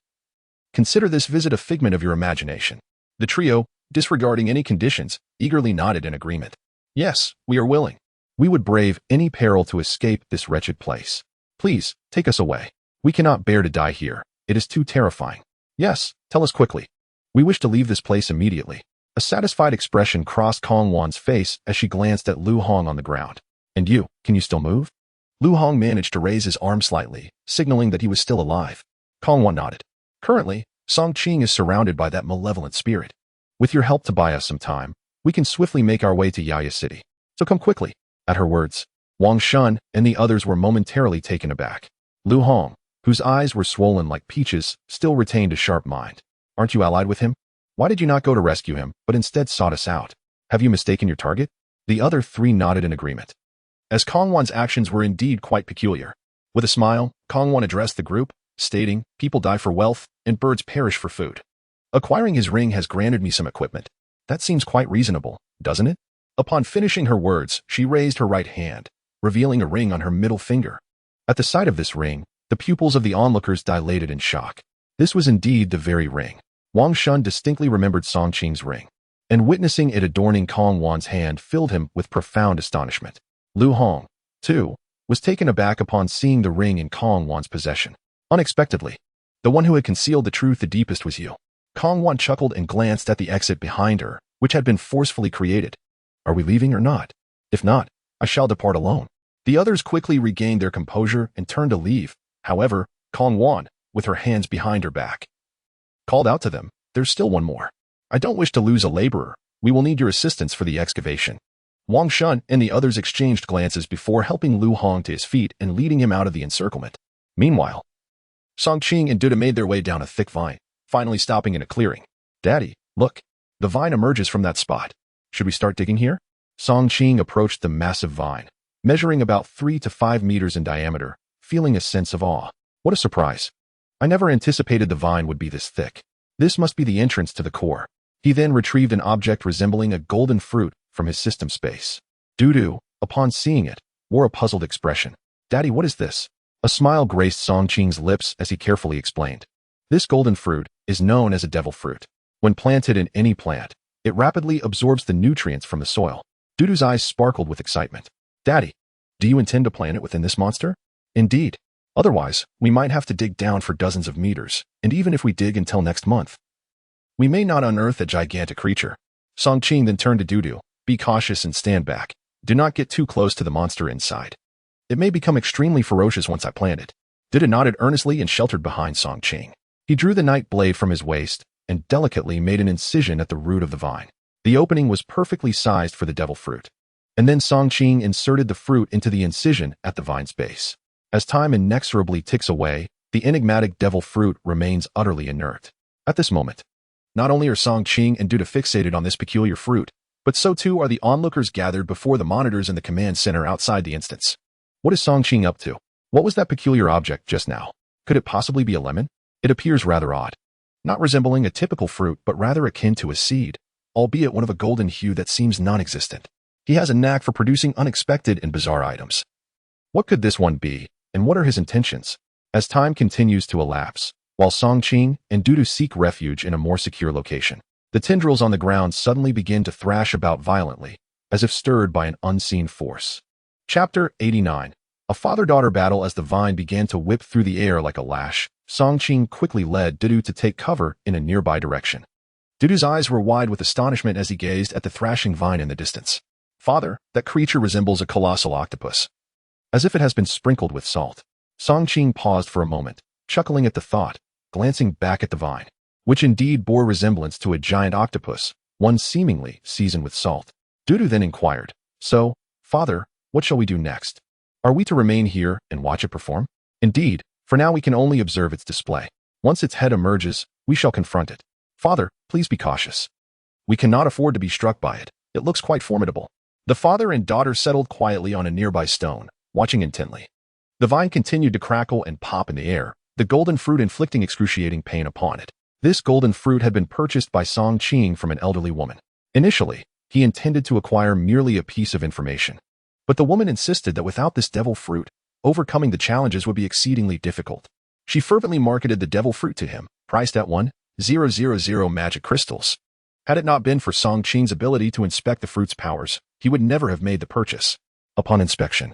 consider this visit a figment of your imagination. The trio, disregarding any conditions, eagerly nodded in agreement. Yes, we are willing. We would brave any peril to escape this wretched place. Please, take us away. We cannot bear to die here. It is too terrifying. Yes, tell us quickly. We wish to leave this place immediately. A satisfied expression crossed Kong Wan's face as she glanced at Lu Hong on the ground. And you, can you still move? Lu Hong managed to raise his arm slightly, signaling that he was still alive. Kong Wan nodded. Currently, Song Qing is surrounded by that malevolent spirit. With your help to buy us some time, we can swiftly make our way to Yaya City. So come quickly. At her words, Wang Shun and the others were momentarily taken aback. Lu Hong, whose eyes were swollen like peaches, still retained a sharp mind. Aren't you allied with him? Why did you not go to rescue him, but instead sought us out? Have you mistaken your target? The other three nodded in agreement. As Kong Wan's actions were indeed quite peculiar. With a smile, Kong Wan addressed the group, stating, people die for wealth, and birds perish for food. Acquiring his ring has granted me some equipment. That seems quite reasonable, doesn't it? Upon finishing her words, she raised her right hand, revealing a ring on her middle finger. At the sight of this ring, the pupils of the onlookers dilated in shock. This was indeed the very ring. Wang Shun distinctly remembered Song Qing's ring, and witnessing it adorning Kong Wan's hand filled him with profound astonishment. Lu Hong, too, was taken aback upon seeing the ring in Kong Wan's possession. Unexpectedly, the one who had concealed the truth the deepest was you. Kong Wan chuckled and glanced at the exit behind her, which had been forcefully created. Are we leaving or not? If not, I shall depart alone. The others quickly regained their composure and turned to leave. However, Kong Wan, with her hands behind her back, called out to them, there's still one more. I don't wish to lose a laborer. We will need your assistance for the excavation. Wang Shun and the others exchanged glances before helping Lu Hong to his feet and leading him out of the encirclement. Meanwhile, Song Qing and Dudu made their way down a thick vine, finally stopping in a clearing. Daddy, look. The vine emerges from that spot. Should we start digging here? Song Qing approached the massive vine, measuring about 3 to 5 meters in diameter, feeling a sense of awe. What a surprise. I never anticipated the vine would be this thick. This must be the entrance to the core. He then retrieved an object resembling a golden fruit from his system space. Dudu, upon seeing it, wore a puzzled expression. Daddy, what is this? A smile graced Song Qing's lips as he carefully explained. This golden fruit is known as a devil fruit. When planted in any plant, it rapidly absorbs the nutrients from the soil. Dudu's eyes sparkled with excitement. Daddy, do you intend to plant it within this monster? Indeed. Otherwise, we might have to dig down for dozens of meters, and even if we dig until next month, we may not unearth a gigantic creature. Song Qing then turned to Dudu. Be cautious and stand back. Do not get too close to the monster inside. It may become extremely ferocious once I plant it. Dudu nodded earnestly and sheltered behind Song Qing. He drew the knife blade from his waist and delicately made an incision at the root of the vine. The opening was perfectly sized for the devil fruit. And then Song Qing inserted the fruit into the incision at the vine's base. As time inexorably ticks away, the enigmatic devil fruit remains utterly inert. At this moment, not only are Song Qing and Dudu fixated on this peculiar fruit, but so too are the onlookers gathered before the monitors in the command center outside the instance. What is Song Qing up to? What was that peculiar object just now? Could it possibly be a lemon? It appears rather odd. Not resembling a typical fruit, but rather akin to a seed, albeit one of a golden hue that seems non-existent. He has a knack for producing unexpected and bizarre items. What could this one be, and what are his intentions? As time continues to elapse, while Song Qing and Dudu seek refuge in a more secure location, the tendrils on the ground suddenly begin to thrash about violently, as if stirred by an unseen force. Chapter 89. A father-daughter battle. As the vine began to whip through the air like a lash, Song Qing quickly led Dudu to take cover in a nearby direction. Dudu's eyes were wide with astonishment as he gazed at the thrashing vine in the distance. Father, that creature resembles a colossal octopus, as if it has been sprinkled with salt. Song Qing paused for a moment, chuckling at the thought, glancing back at the vine, which indeed bore resemblance to a giant octopus, one seemingly seasoned with salt. Dudu then inquired, So, Father, what shall we do next? Are we to remain here and watch it perform? Indeed, for now we can only observe its display. Once its head emerges, we shall confront it. Father, please be cautious. We cannot afford to be struck by it. It looks quite formidable. The father and daughter settled quietly on a nearby stone, watching intently. The vine continued to crackle and pop in the air, the golden fruit inflicting excruciating pain upon it. This golden fruit had been purchased by Song Qing from an elderly woman. Initially, he intended to acquire merely a piece of information. But the woman insisted that without this devil fruit, overcoming the challenges would be exceedingly difficult. She fervently marketed the devil fruit to him, priced at 1,000 magic crystals. Had it not been for Song Qing's ability to inspect the fruit's powers, he would never have made the purchase. Upon inspection,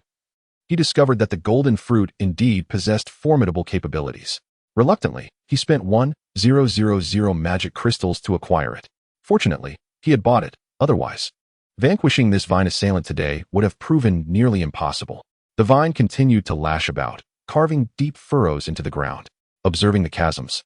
he discovered that the golden fruit indeed possessed formidable capabilities. Reluctantly, he spent 1,000 magic crystals to acquire it. Fortunately, he had bought it, otherwise, vanquishing this vine assailant today would have proven nearly impossible. The vine continued to lash about, carving deep furrows into the ground. Observing the chasms,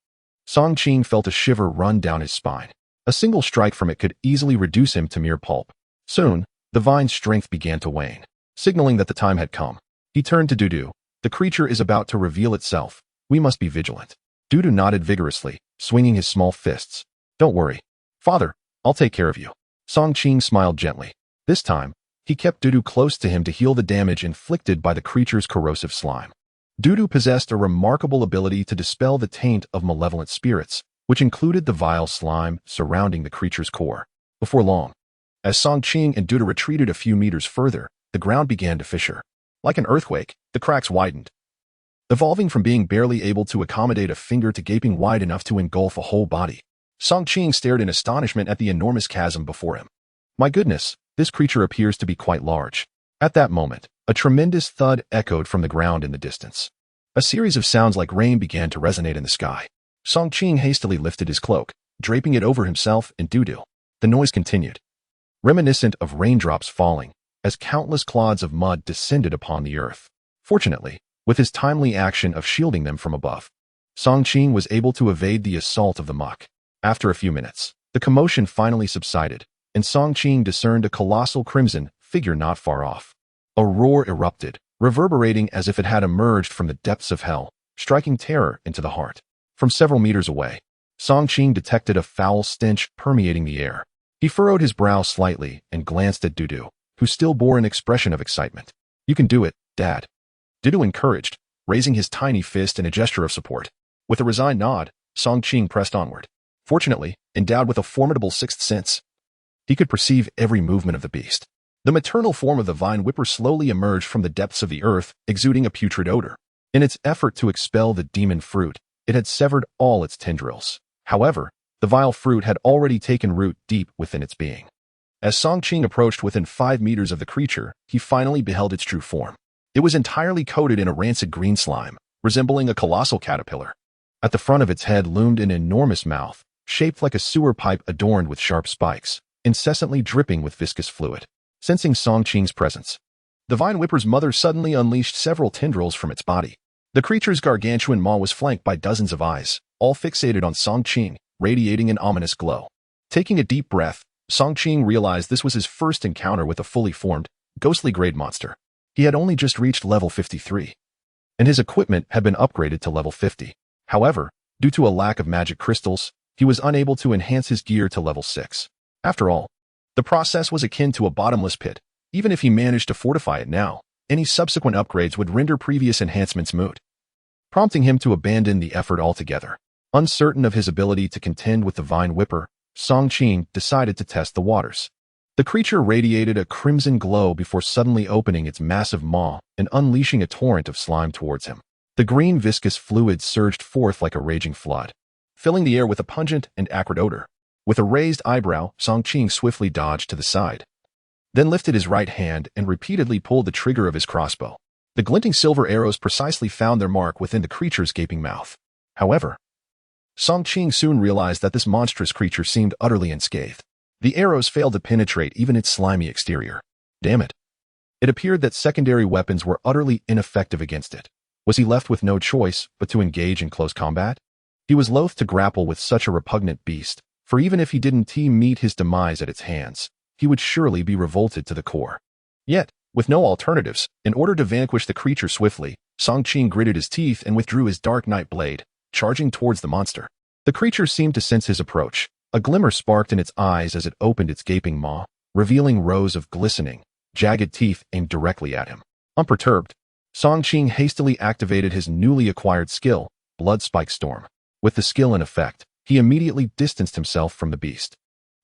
Song Qing felt a shiver run down his spine. A single strike from it could easily reduce him to mere pulp. Soon, the vine's strength began to wane, signaling that the time had come. He turned to Dudu. The creature is about to reveal itself. We must be vigilant. Dudu nodded vigorously, swinging his small fists. Don't worry. Father, I'll take care of you. Song Qing smiled gently. This time, he kept Dudu close to him to heal the damage inflicted by the creature's corrosive slime. Dudu possessed a remarkable ability to dispel the taint of malevolent spirits, which included the vile slime surrounding the creature's core. Before long, as Song Qing and Dudu retreated a few meters further, the ground began to fissure. Like an earthquake, the cracks widened, evolving from being barely able to accommodate a finger to gaping wide enough to engulf a whole body. Song Qing stared in astonishment at the enormous chasm before him. My goodness, this creature appears to be quite large. At that moment, a tremendous thud echoed from the ground in the distance. A series of sounds like rain began to resonate in the sky. Song Qing hastily lifted his cloak, draping it over himself and Dudu. The noise continued, reminiscent of raindrops falling, as countless clods of mud descended upon the earth. Fortunately, with his timely action of shielding them from above, Song Qing was able to evade the assault of the muck. After a few minutes, the commotion finally subsided, and Song Qing discerned a colossal crimson figure not far off. A roar erupted, reverberating as if it had emerged from the depths of hell, striking terror into the heart. From several meters away, Song Qing detected a foul stench permeating the air. He furrowed his brow slightly and glanced at Dudu, who still bore an expression of excitement. You can do it, Dad. Dudu encouraged, raising his tiny fist in a gesture of support. With a resigned nod, Song Qing pressed onward. Fortunately, endowed with a formidable sixth sense, he could perceive every movement of the beast. The maternal form of the vine whipper slowly emerged from the depths of the earth, exuding a putrid odor. In its effort to expel the demon fruit, it had severed all its tendrils. However, the vile fruit had already taken root deep within its being. As Song Qing approached within 5 meters of the creature, he finally beheld its true form. It was entirely coated in a rancid green slime, resembling a colossal caterpillar. At the front of its head loomed an enormous mouth, shaped like a sewer pipe adorned with sharp spikes, incessantly dripping with viscous fluid. Sensing Song Qing's presence, the vine whipper's mother suddenly unleashed several tendrils from its body. The creature's gargantuan maw was flanked by dozens of eyes, all fixated on Song Qing, radiating an ominous glow. Taking a deep breath, Song Qing realized this was his first encounter with a fully formed, ghostly-grade monster. He had only just reached level 53, and his equipment had been upgraded to level 50. However, due to a lack of magic crystals, he was unable to enhance his gear to level 6. After all, the process was akin to a bottomless pit. Even if he managed to fortify it now, any subsequent upgrades would render previous enhancements moot, prompting him to abandon the effort altogether. Uncertain of his ability to contend with the vine whipper, Song Qing decided to test the waters. The creature radiated a crimson glow before suddenly opening its massive maw and unleashing a torrent of slime towards him. The green viscous fluid surged forth like a raging flood, filling the air with a pungent and acrid odor. With a raised eyebrow, Song Qing swiftly dodged to the side, then lifted his right hand and repeatedly pulled the trigger of his crossbow. The glinting silver arrows precisely found their mark within the creature's gaping mouth. However, Song Qing soon realized that this monstrous creature seemed utterly unscathed. The arrows failed to penetrate even its slimy exterior. Damn it. It appeared that secondary weapons were utterly ineffective against it. Was he left with no choice but to engage in close combat? He was loath to grapple with such a repugnant beast, for even if he didn't meet his demise at its hands, he would surely be revolted to the core. Yet, with no alternatives, in order to vanquish the creature swiftly, Song Qing gritted his teeth and withdrew his dark night blade, charging towards the monster. The creature seemed to sense his approach. A glimmer sparked in its eyes as it opened its gaping maw, revealing rows of glistening, jagged teeth aimed directly at him. Unperturbed, Song Qing hastily activated his newly acquired skill, Blood Spike Storm. With the skill in effect, he immediately distanced himself from the beast.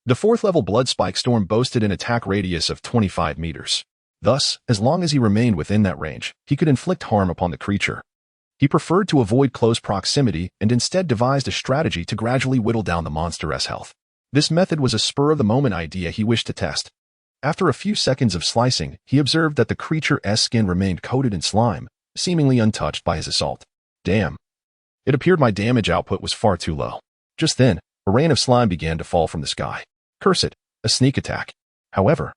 The 4th level Blood Spike Storm boasted an attack radius of 25 meters. Thus, as long as he remained within that range, he could inflict harm upon the creature. He preferred to avoid close proximity and instead devised a strategy to gradually whittle down the monster's health. This method was a spur-of-the-moment idea he wished to test. After a few seconds of slicing, he observed that the creature's skin remained coated in slime, seemingly untouched by his assault. Damn. It appeared my damage output was far too low. Just then, a rain of slime began to fall from the sky. Curse it, a sneak attack. However,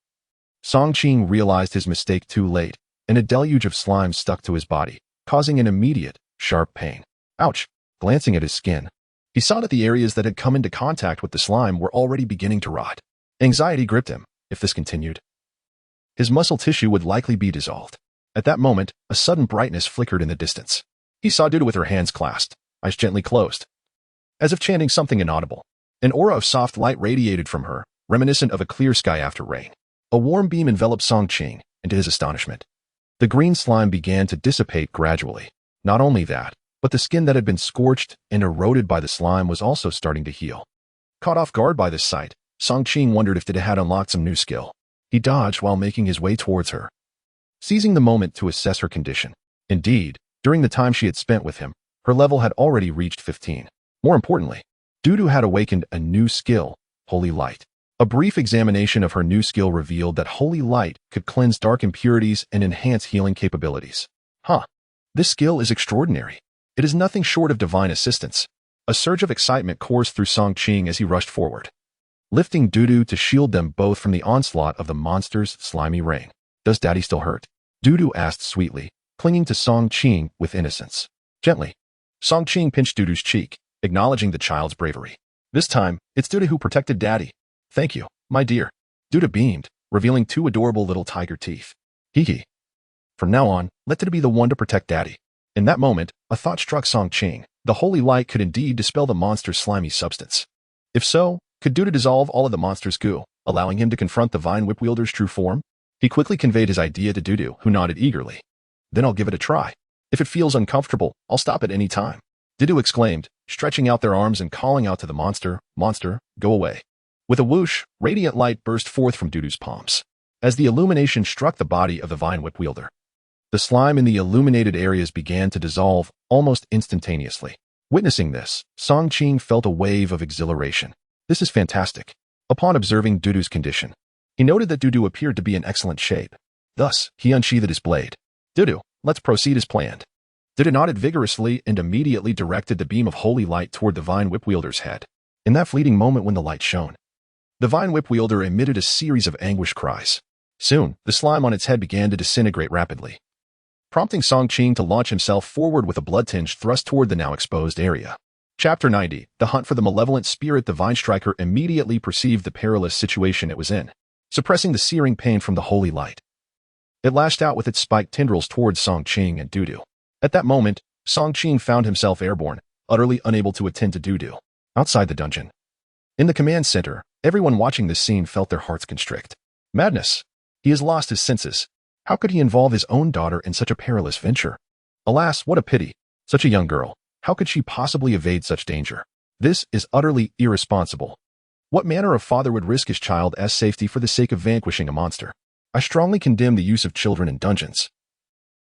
Song Qing realized his mistake too late, and a deluge of slime stuck to his body, causing an immediate, sharp pain. Ouch! Glancing at his skin, he saw that the areas that had come into contact with the slime were already beginning to rot. Anxiety gripped him. If this continued, his muscle tissue would likely be dissolved. At that moment, a sudden brightness flickered in the distance. He saw Dudu with her hands clasped, eyes gently closed, as if chanting something inaudible. An aura of soft light radiated from her, reminiscent of a clear sky after rain. A warm beam enveloped Song Qing, and to his astonishment, the green slime began to dissipate gradually. Not only that, but the skin that had been scorched and eroded by the slime was also starting to heal. Caught off guard by this sight, Song Qing wondered if Dudu had unlocked some new skill. He dodged while making his way towards her, seizing the moment to assess her condition. Indeed, during the time she had spent with him, her level had already reached 15. More importantly, Dudu had awakened a new skill, Holy Light. A brief examination of her new skill revealed that Holy Light could cleanse dark impurities and enhance healing capabilities. This skill is extraordinary. It is nothing short of divine assistance. A surge of excitement coursed through Song Qing as he rushed forward, lifting Dudu to shield them both from the onslaught of the monster's slimy rain. Does Daddy still hurt? Dudu asked sweetly, clinging to Song Qing with innocence. Gently, Song Qing pinched Dudu's cheek, acknowledging the child's bravery. This time, it's Dudu who protected Daddy. Thank you, my dear. Dudu beamed, revealing 2 adorable little tiger teeth. Hee. From now on, let Dudu be the one to protect Daddy. In that moment, a thought struck Song Qing. The Holy Light could indeed dispel the monster's slimy substance. If so, could Dudu dissolve all of the monster's goo, allowing him to confront the Vine Whip Wielder's true form? He quickly conveyed his idea to Dudu, who nodded eagerly. Then I'll give it a try. If it feels uncomfortable, I'll stop at any time. Dudu exclaimed, stretching out their arms and calling out to the monster, Monster, go away. With a whoosh, radiant light burst forth from Dudu's palms. As the illumination struck the body of the Vine Whip Wielder, the slime in the illuminated areas began to dissolve almost instantaneously. Witnessing this, Song Qing felt a wave of exhilaration. This is fantastic. Upon observing Dudu's condition, he noted that Dudu appeared to be in excellent shape. Thus, he unsheathed his blade. Dudu, let's proceed as planned. Dudu nodded vigorously and immediately directed the beam of holy light toward the Vine Whip Wielder's head. In that fleeting moment when the light shone, the Vine Whip Wielder emitted a series of anguished cries. Soon, the slime on its head began to disintegrate rapidly, prompting Song Qing to launch himself forward with a blood-tinged thrust toward the now exposed area. Chapter 90. The Hunt for the Malevolent Spirit. The Vine Striker immediately perceived the perilous situation it was in, suppressing the searing pain from the holy light. It lashed out with its spiked tendrils towards Song Qing and Dudu. At that moment, Song Qing found himself airborne, utterly unable to attend to Dudu. Outside the dungeon, in the command center, everyone watching this scene felt their hearts constrict. Madness! He has lost his senses. How could he involve his own daughter in such a perilous venture? Alas, what a pity. Such a young girl. How could she possibly evade such danger? This is utterly irresponsible. What manner of father would risk his child's safety for the sake of vanquishing a monster? I strongly condemn the use of children in dungeons.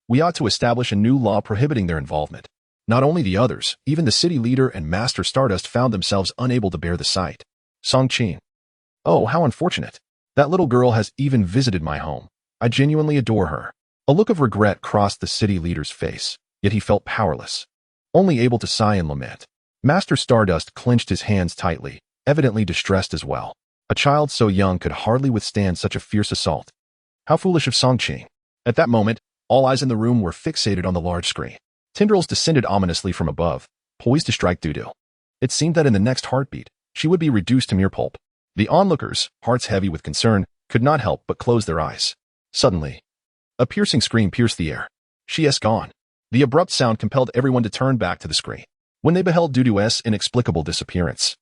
We ought to establish a new law prohibiting their involvement. Not only the others, even the city leader and Master Stardust found themselves unable to bear the sight. Song Qing. Oh, how unfortunate. That little girl has even visited my home. I genuinely adore her. A look of regret crossed the city leader's face, yet he felt powerless, only able to sigh and lament. Master Stardust clenched his hands tightly, evidently distressed as well. A child so young could hardly withstand such a fierce assault. How foolish of Song Qing. At that moment, all eyes in the room were fixated on the large screen. Tendrils descended ominously from above, poised to strike Dudu. It seemed that in the next heartbeat, she would be reduced to mere pulp. The onlookers, hearts heavy with concern, could not help but close their eyes. Suddenly, a piercing scream pierced the air. She is gone. The abrupt sound compelled everyone to turn back to the screen. When they beheld Dudu's inexplicable disappearance,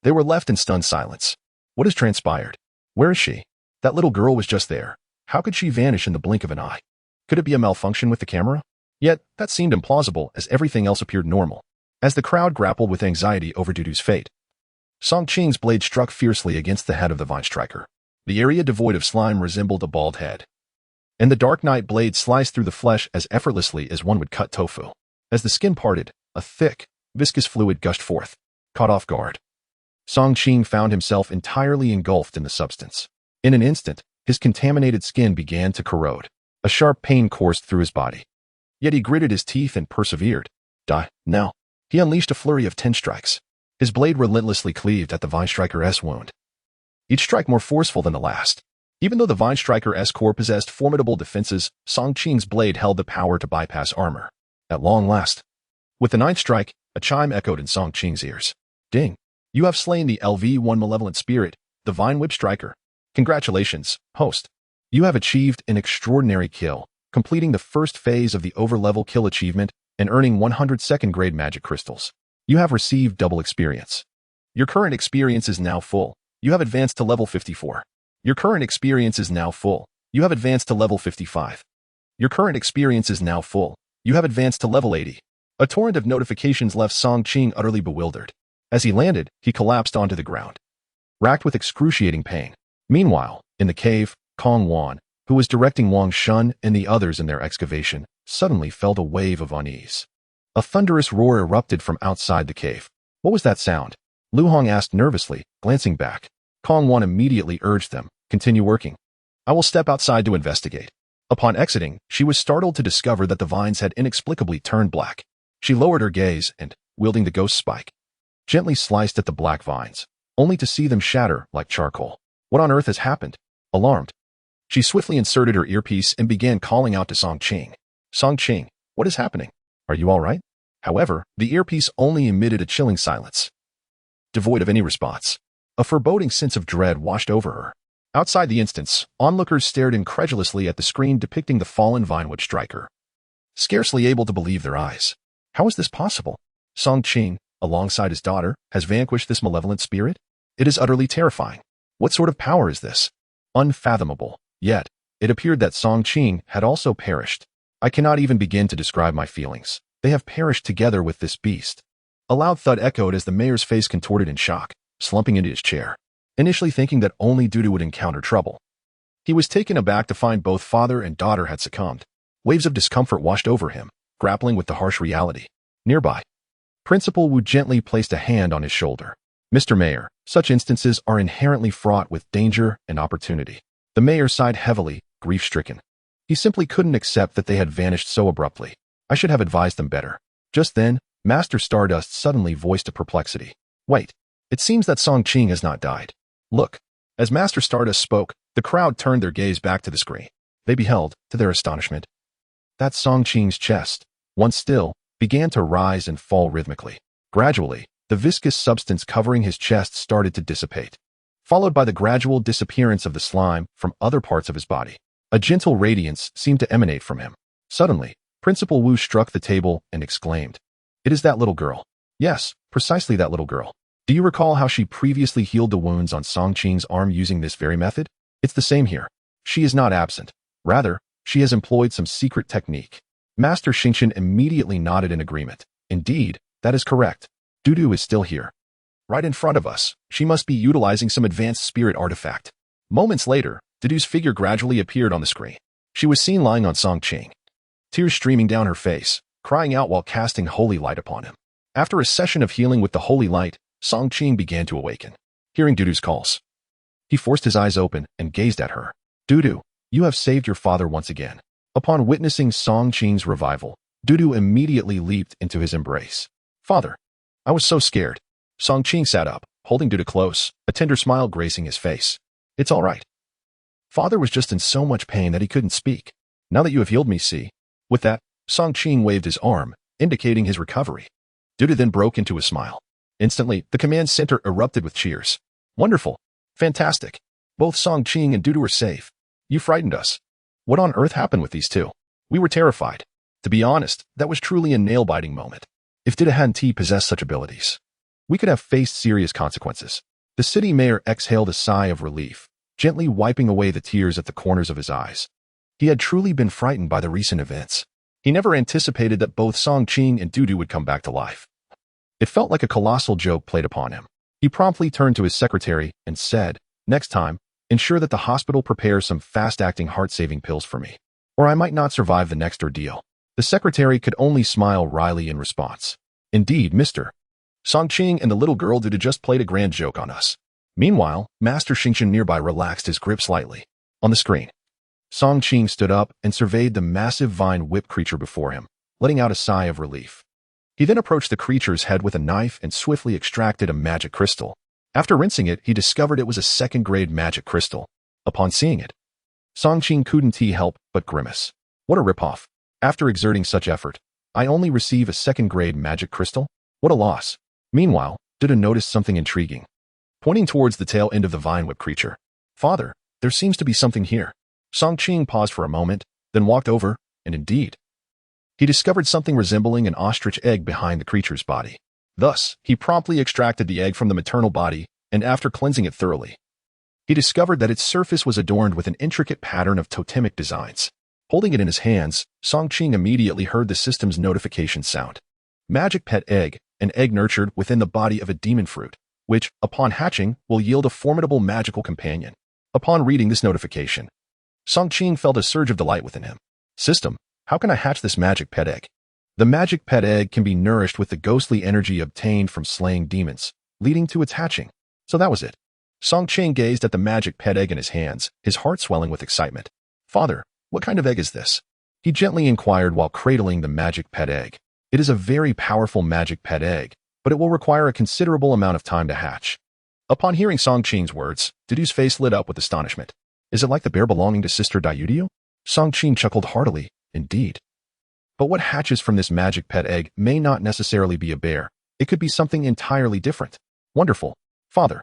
they were left in stunned silence. What has transpired? Where is she? That little girl was just there. How could she vanish in the blink of an eye? Could it be a malfunction with the camera? Yet, that seemed implausible as everything else appeared normal. As the crowd grappled with anxiety over Dudu's fate, Song Qing's blade struck fiercely against the head of the vine striker. The area devoid of slime resembled a bald head, and the dark night blade sliced through the flesh as effortlessly as one would cut tofu. As the skin parted, a thick, viscous fluid gushed forth. Caught off guard, Song Qing found himself entirely engulfed in the substance. In an instant, his contaminated skin began to corrode. A sharp pain coursed through his body. Yet he gritted his teeth and persevered. Die, now. He unleashed a flurry of 10 strikes. His blade relentlessly cleaved at the vine striker's wound, each strike more forceful than the last. Even though the vine striker's core possessed formidable defenses, Song Qing's blade held the power to bypass armor. At long last, with the 9th strike, a chime echoed in Song Qing's ears. Ding! You have slain the LV-1 malevolent spirit, the Vine Whip Striker. Congratulations, host. You have achieved an extraordinary kill, completing the first phase of the overlevel kill achievement and earning 100 second-grade magic crystals. You have received double experience. Your current experience is now full. You have advanced to level 54. Your current experience is now full. You have advanced to level 55. Your current experience is now full. You have advanced to level 80. A torrent of notifications left Song Qing utterly bewildered. As he landed, he collapsed onto the ground, racked with excruciating pain. Meanwhile, in the cave, Kong Wan, who was directing Wang Shun and the others in their excavation, suddenly felt a wave of unease. A thunderous roar erupted from outside the cave. What was that sound? Lu Hong asked nervously, glancing back. Kong Wan immediately urged them, continue working. I will step outside to investigate. Upon exiting, she was startled to discover that the vines had inexplicably turned black. She lowered her gaze and, wielding the ghost spike, gently sliced at the black vines, only to see them shatter like charcoal. What on earth has happened? Alarmed, she swiftly inserted her earpiece and began calling out to Song Qing. Song Qing, what is happening? Are you all right? However, the earpiece only emitted a chilling silence, devoid of any response. A foreboding sense of dread washed over her. Outside the instance, onlookers stared incredulously at the screen depicting the fallen Vinewood striker, scarcely able to believe their eyes. How is this possible? Song Qing, alongside his daughter, has vanquished this malevolent spirit? It is utterly terrifying. What sort of power is this? Unfathomable. Yet, it appeared that Song Qing had also perished. I cannot even begin to describe my feelings. They have perished together with this beast. A loud thud echoed as the mayor's face contorted in shock, slumping into his chair, initially thinking that only Dudu would encounter trouble. He was taken aback to find both father and daughter had succumbed. Waves of discomfort washed over him, grappling with the harsh reality. Nearby, Principal Wu gently placed a hand on his shoulder. Mr. Mayor, such instances are inherently fraught with danger and opportunity. The mayor sighed heavily, grief-stricken. He simply couldn't accept that they had vanished so abruptly. I should have advised them better. Just then, Master Stardust suddenly voiced a perplexity. Wait, it seems that Song Qing has not died. Look. As Master Stardust spoke, the crowd turned their gaze back to the screen. They beheld, to their astonishment, that Song Qing's chest, once still, began to rise and fall rhythmically. Gradually, the viscous substance covering his chest started to dissipate, followed by the gradual disappearance of the slime from other parts of his body. A gentle radiance seemed to emanate from him. Suddenly, Principal Wu struck the table and exclaimed, "It is that little girl. Yes, precisely that little girl. Do you recall how she previously healed the wounds on Song Qing's arm using this very method? It's the same here. She is not absent. Rather, she has employed some secret technique." Master Xingqian immediately nodded in agreement. Indeed, that is correct. Dudu is still here. Right in front of us. She must be utilizing some advanced spirit artifact. Moments later, Dudu's figure gradually appeared on the screen. She was seen lying on Song Qing, tears streaming down her face, crying out while casting holy light upon him. After a session of healing with the holy light, Song Qing began to awaken. Hearing Dudu's calls, he forced his eyes open and gazed at her. Dudu, you have saved your father once again. Upon witnessing Song Qing's revival, Dudu immediately leaped into his embrace. Father, I was so scared. Song Qing sat up, holding Dudu close, a tender smile gracing his face. It's all right. Father was just in so much pain that he couldn't speak. Now that you have healed me, see. With that, Song Qing waved his arm, indicating his recovery. Dudu then broke into a smile. Instantly, the command center erupted with cheers. Wonderful. Fantastic. Both Song Qing and Dudu are safe. You frightened us. What on earth happened with these two? We were terrified. To be honest, that was truly a nail-biting moment. If Dudu hadn't possessed such abilities, we could have faced serious consequences. The city mayor exhaled a sigh of relief, gently wiping away the tears at the corners of his eyes. He had truly been frightened by the recent events. He never anticipated that both Song Qing and Dudu would come back to life. It felt like a colossal joke played upon him. He promptly turned to his secretary and said, "Next time, ensure that the hospital prepares some fast-acting heart-saving pills for me, or I might not survive the next ordeal." The secretary could only smile wryly in response. "Indeed, Mr. Song Qing and the little girl Dudu just played a grand joke on us." Meanwhile, Master Xingchen nearby relaxed his grip slightly. On the screen, Song Qing stood up and surveyed the massive vine whip creature before him, letting out a sigh of relief. He then approached the creature's head with a knife and swiftly extracted a magic crystal. After rinsing it, he discovered it was a second-grade magic crystal. Upon seeing it, Song Qing couldn't help but grimace. What a ripoff. After exerting such effort, I only receive a second-grade magic crystal? What a loss. Meanwhile, Dudu noticed something intriguing. Pointing towards the tail end of the vine whip creature. "Father, there seems to be something here." Song Qing paused for a moment, then walked over, and indeed, he discovered something resembling an ostrich egg behind the creature's body. Thus, he promptly extracted the egg from the maternal body, and after cleansing it thoroughly, he discovered that its surface was adorned with an intricate pattern of totemic designs. Holding it in his hands, Song Qing immediately heard the system's notification sound. Magic pet egg, an egg nurtured within the body of a demon fruit, which, upon hatching, will yield a formidable magical companion. Upon reading this notification, Song Qing felt a surge of delight within him. System, how can I hatch this magic pet egg? The magic pet egg can be nourished with the ghostly energy obtained from slaying demons, leading to its hatching. So that was it. Song Qing gazed at the magic pet egg in his hands, his heart swelling with excitement. "Father, what kind of egg is this?" he gently inquired while cradling the magic pet egg. "It is a very powerful magic pet egg, but it will require a considerable amount of time to hatch." Upon hearing Song Qing's words, Dudu's face lit up with astonishment. "Is it like the bear belonging to Sister Diudio?" Song Qing chuckled heartily. "Indeed. But what hatches from this magic pet egg may not necessarily be a bear. It could be something entirely different." "Wonderful. Father,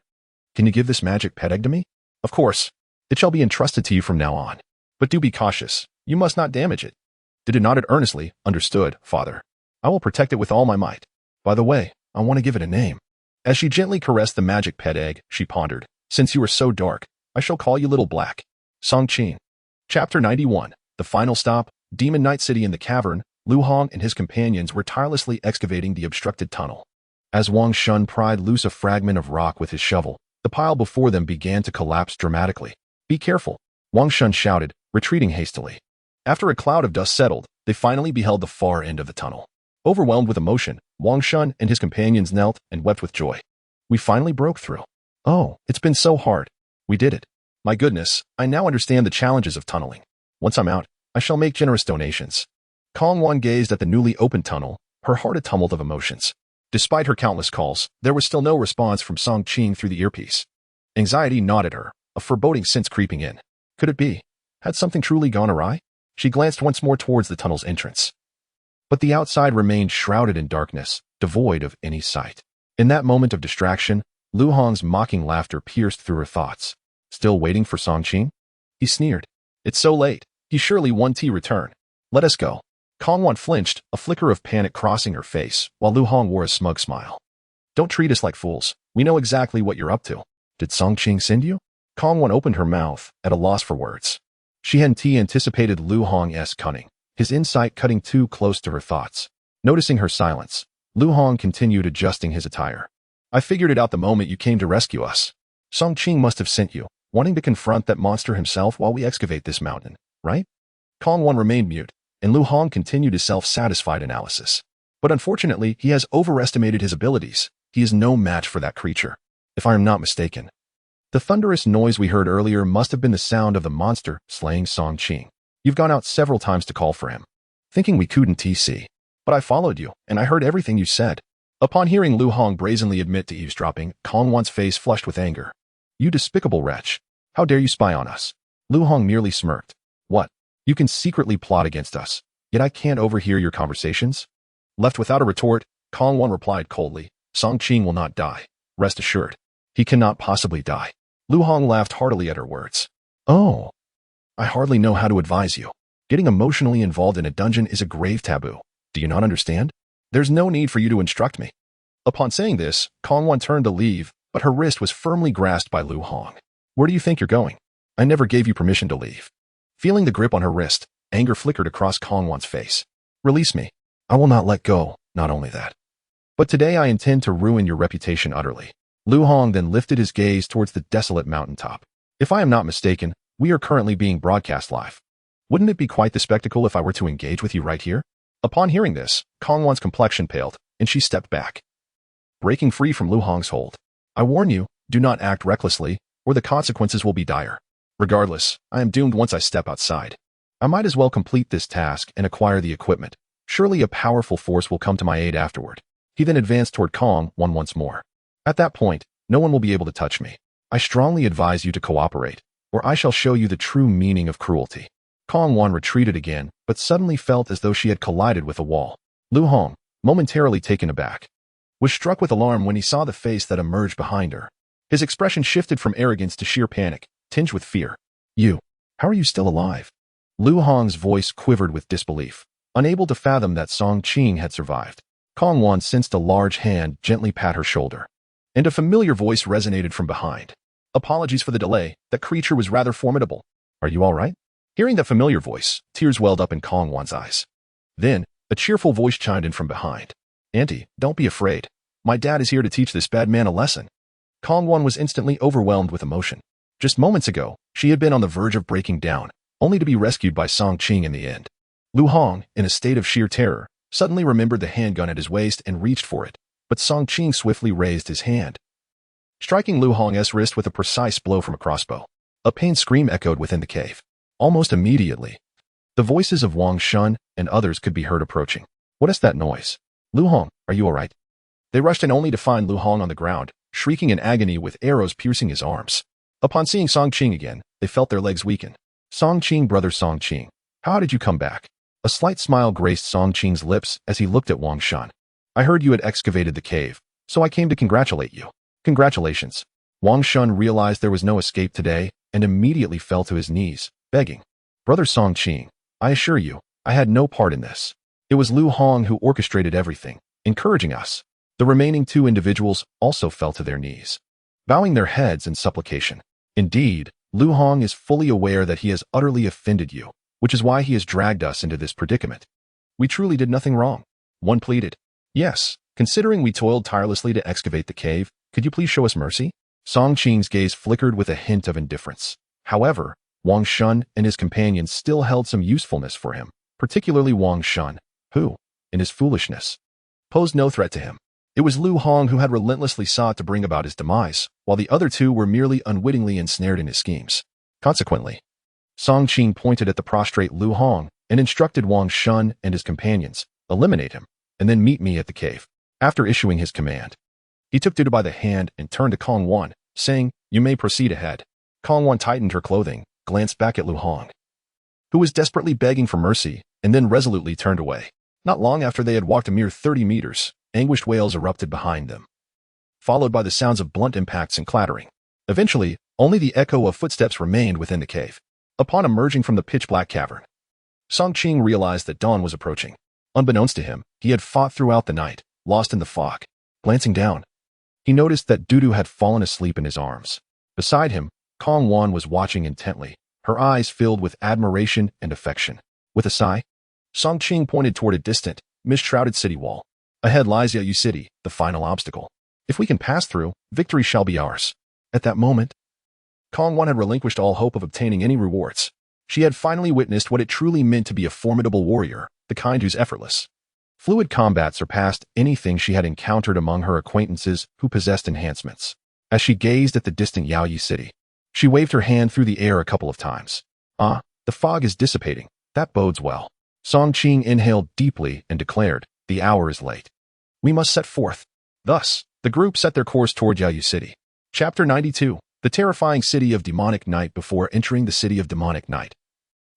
can you give this magic pet egg to me?" "Of course. It shall be entrusted to you from now on. But do be cautious. You must not damage it." Dudu nodded earnestly. "Understood, father. I will protect it with all my might. By the way, I want to give it a name." As she gently caressed the magic pet egg, she pondered, "Since you are so dark, I shall call you Little Black." Song Qing. Chapter 91. The final stop, Demon Night City. In the cavern, Lu Hong and his companions were tirelessly excavating the obstructed tunnel. As Wang Shun pried loose a fragment of rock with his shovel, the pile before them began to collapse dramatically. "Be careful," Wang Shun shouted, retreating hastily. After a cloud of dust settled, they finally beheld the far end of the tunnel. Overwhelmed with emotion, Wang Shun and his companions knelt and wept with joy. "We finally broke through. Oh, it's been so hard. We did it. My goodness, I now understand the challenges of tunneling. Once I'm out, I shall make generous donations." Kong Wan gazed at the newly opened tunnel, her heart a tumult of emotions. Despite her countless calls, there was still no response from Song Qing through the earpiece. Anxiety gnawed at her, a foreboding sense creeping in. Could it be? Had something truly gone awry? She glanced once more towards the tunnel's entrance. But the outside remained shrouded in darkness, devoid of any sight. In that moment of distraction, Lu Hong's mocking laughter pierced through her thoughts. "Still waiting for Song Qing?" he sneered. "It's so late. He surely won't return. Let us go." Kong Wan flinched, a flicker of panic crossing her face, while Lu Hong wore a smug smile. "Don't treat us like fools. We know exactly what you're up to. Did Song Qing send you?" Kong Wan opened her mouth, at a loss for words. She hadn't anticipated Lu Hong's cunning, his insight cutting too close to her thoughts. Noticing her silence, Lu Hong continued adjusting his attire. "I figured it out the moment you came to rescue us. Song Qing must have sent you, wanting to confront that monster himself while we excavate this mountain, right?" Kong Wan remained mute, and Lu Hong continued his self-satisfied analysis. "But unfortunately, he has overestimated his abilities. He is no match for that creature, if I am not mistaken." The thunderous noise we heard earlier must have been the sound of the monster slaying Song Qing. "You've gone out several times to call for him, thinking we couldn't see. But I followed you, and I heard everything you said." Upon hearing Lu Hong brazenly admit to eavesdropping, Kong Wan's face flushed with anger. "You despicable wretch. How dare you spy on us?" Lu Hong merely smirked. "What? You can secretly plot against us, yet I can't overhear your conversations?" Left without a retort, Kong Wan replied coldly, "Song Qing will not die. Rest assured. He cannot possibly die." Lu Hong laughed heartily at her words. "Oh, I hardly know how to advise you. Getting emotionally involved in a dungeon is a grave taboo. Do you not understand? There's no need for you to instruct me. Upon saying this, Kongwan turned to leave, but her wrist was firmly grasped by Lu Hong. Where do you think you're going? I never gave you permission to leave. Feeling the grip on her wrist, anger flickered across Kongwan's face. Release me. I will not let go, not only that. But today I intend to ruin your reputation utterly. Lu Hong then lifted his gaze towards the desolate mountaintop. If I am not mistaken, we are currently being broadcast live. Wouldn't it be quite the spectacle if I were to engage with you right here? Upon hearing this, Kongwan's complexion paled, and she stepped back, breaking free from Lu Hong's hold. I warn you, do not act recklessly, or the consequences will be dire. Regardless, I am doomed once I step outside. I might as well complete this task and acquire the equipment. Surely a powerful force will come to my aid afterward. He then advanced toward Kongwan once more. At that point, no one will be able to touch me. I strongly advise you to cooperate, or I shall show you the true meaning of cruelty. Kongwan retreated again, but suddenly felt as though she had collided with a wall. Lu Hong, momentarily taken aback, was struck with alarm when he saw the face that emerged behind her. His expression shifted from arrogance to sheer panic, tinged with fear. How are you still alive? Lu Hong's voice quivered with disbelief, unable to fathom that Song Qing had survived. Kongwan sensed a large hand gently pat her shoulder, and a familiar voice resonated from behind. Apologies for the delay, that creature was rather formidable. Are you all right? Hearing that familiar voice, tears welled up in Kongwan's eyes. Then, a cheerful voice chimed in from behind. Auntie, don't be afraid. My dad is here to teach this bad man a lesson. Kongwan was instantly overwhelmed with emotion. Just moments ago, she had been on the verge of breaking down, only to be rescued by Song Qing in the end. Lu Hong, in a state of sheer terror, suddenly remembered the handgun at his waist and reached for it, but Song Qing swiftly raised his hand, striking Lu Hong's wrist with a precise blow from a crossbow. A pained scream echoed within the cave. Almost immediately, the voices of Wang Shun and others could be heard approaching. What is that noise? Lu Hong, are you all right? They rushed in only to find Lu Hong on the ground, shrieking in agony with arrows piercing his arms. Upon seeing Song Qing again, they felt their legs weaken. Song Qing, brother Song Qing, how did you come back? A slight smile graced Song Qing's lips as he looked at Wang Shun. I heard you had excavated the cave, so I came to congratulate you. Congratulations. Wang Shun realized there was no escape today and immediately fell to his knees, begging. Brother Song Qing, I assure you, I had no part in this. It was Lu Hong who orchestrated everything, encouraging us. The remaining two individuals also fell to their knees, bowing their heads in supplication. Indeed, Lu Hong is fully aware that he has utterly offended you, which is why he has dragged us into this predicament. We truly did nothing wrong. One pleaded. Yes, considering we toiled tirelessly to excavate the cave, could you please show us mercy? Song Qing's gaze flickered with a hint of indifference. However, Wang Shun and his companions still held some usefulness for him, particularly Wang Shun, who, in his foolishness, posed no threat to him. It was Lu Hong who had relentlessly sought to bring about his demise, while the other two were merely unwittingly ensnared in his schemes. Consequently, Song Qing pointed at the prostrate Lu Hong and instructed Wang Shun and his companions, eliminate him, and then meet me at the cave. After issuing his command, he took Dudu by the hand and turned to Kongwan, saying, you may proceed ahead. Kongwan tightened her clothing, glanced back at Lu Hong, who was desperately begging for mercy, and then resolutely turned away. Not long after they had walked a mere 30 meters, anguished wails erupted behind them, followed by the sounds of blunt impacts and clattering. Eventually, only the echo of footsteps remained within the cave. Upon emerging from the pitch-black cavern, Song Qing realized that dawn was approaching. Unbeknownst to him, he had fought throughout the night, lost in the fog. Glancing down, he noticed that Dudu had fallen asleep in his arms. Beside him, Kongwan was watching intently, her eyes filled with admiration and affection. With a sigh, Song Qing pointed toward a distant, mist-shrouded city wall. Ahead lies Yaoyu City, the final obstacle. If we can pass through, victory shall be ours. At that moment, Kongwan had relinquished all hope of obtaining any rewards. She had finally witnessed what it truly meant to be a formidable warrior, the kind whose effortless, fluid combat surpassed anything she had encountered among her acquaintances who possessed enhancements. As she gazed at the distant Yaoyu City, she waved her hand through the air a couple of times. Ah, the fog is dissipating. That bodes well. Song Qing inhaled deeply and declared, the hour is late. We must set forth. Thus, the group set their course toward Yaoyu City. Chapter 92. The terrifying city of demonic night. Before entering the city of demonic night,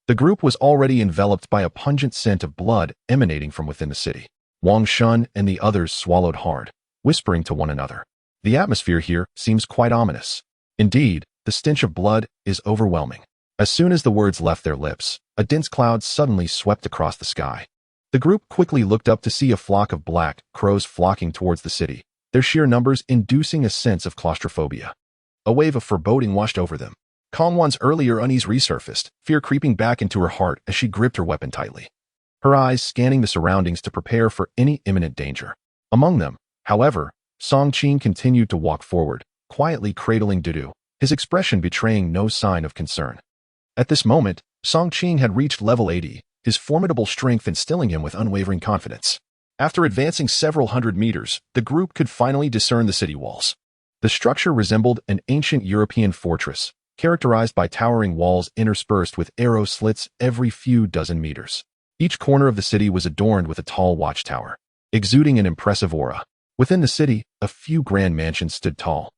the group was already enveloped by a pungent scent of blood emanating from within the city. Wang Shun and the others swallowed hard, whispering to one another. The atmosphere here seems quite ominous. Indeed, the stench of blood is overwhelming. As soon as the words left their lips, a dense cloud suddenly swept across the sky. The group quickly looked up to see a flock of black crows flocking towards the city, their sheer numbers inducing a sense of claustrophobia. A wave of foreboding washed over them. Kong Wan's earlier unease resurfaced, fear creeping back into her heart as she gripped her weapon tightly, her eyes scanning the surroundings to prepare for any imminent danger. Among them, however, Song Qing continued to walk forward, quietly cradling Dudu, his expression betraying no sign of concern. At this moment, Song Qing had reached level 80, his formidable strength instilling him with unwavering confidence. After advancing several hundred meters, the group could finally discern the city walls. The structure resembled an ancient European fortress, characterized by towering walls interspersed with arrow slits every few dozen meters. Each corner of the city was adorned with a tall watchtower, exuding an impressive aura. Within the city, a few grand mansions stood tall,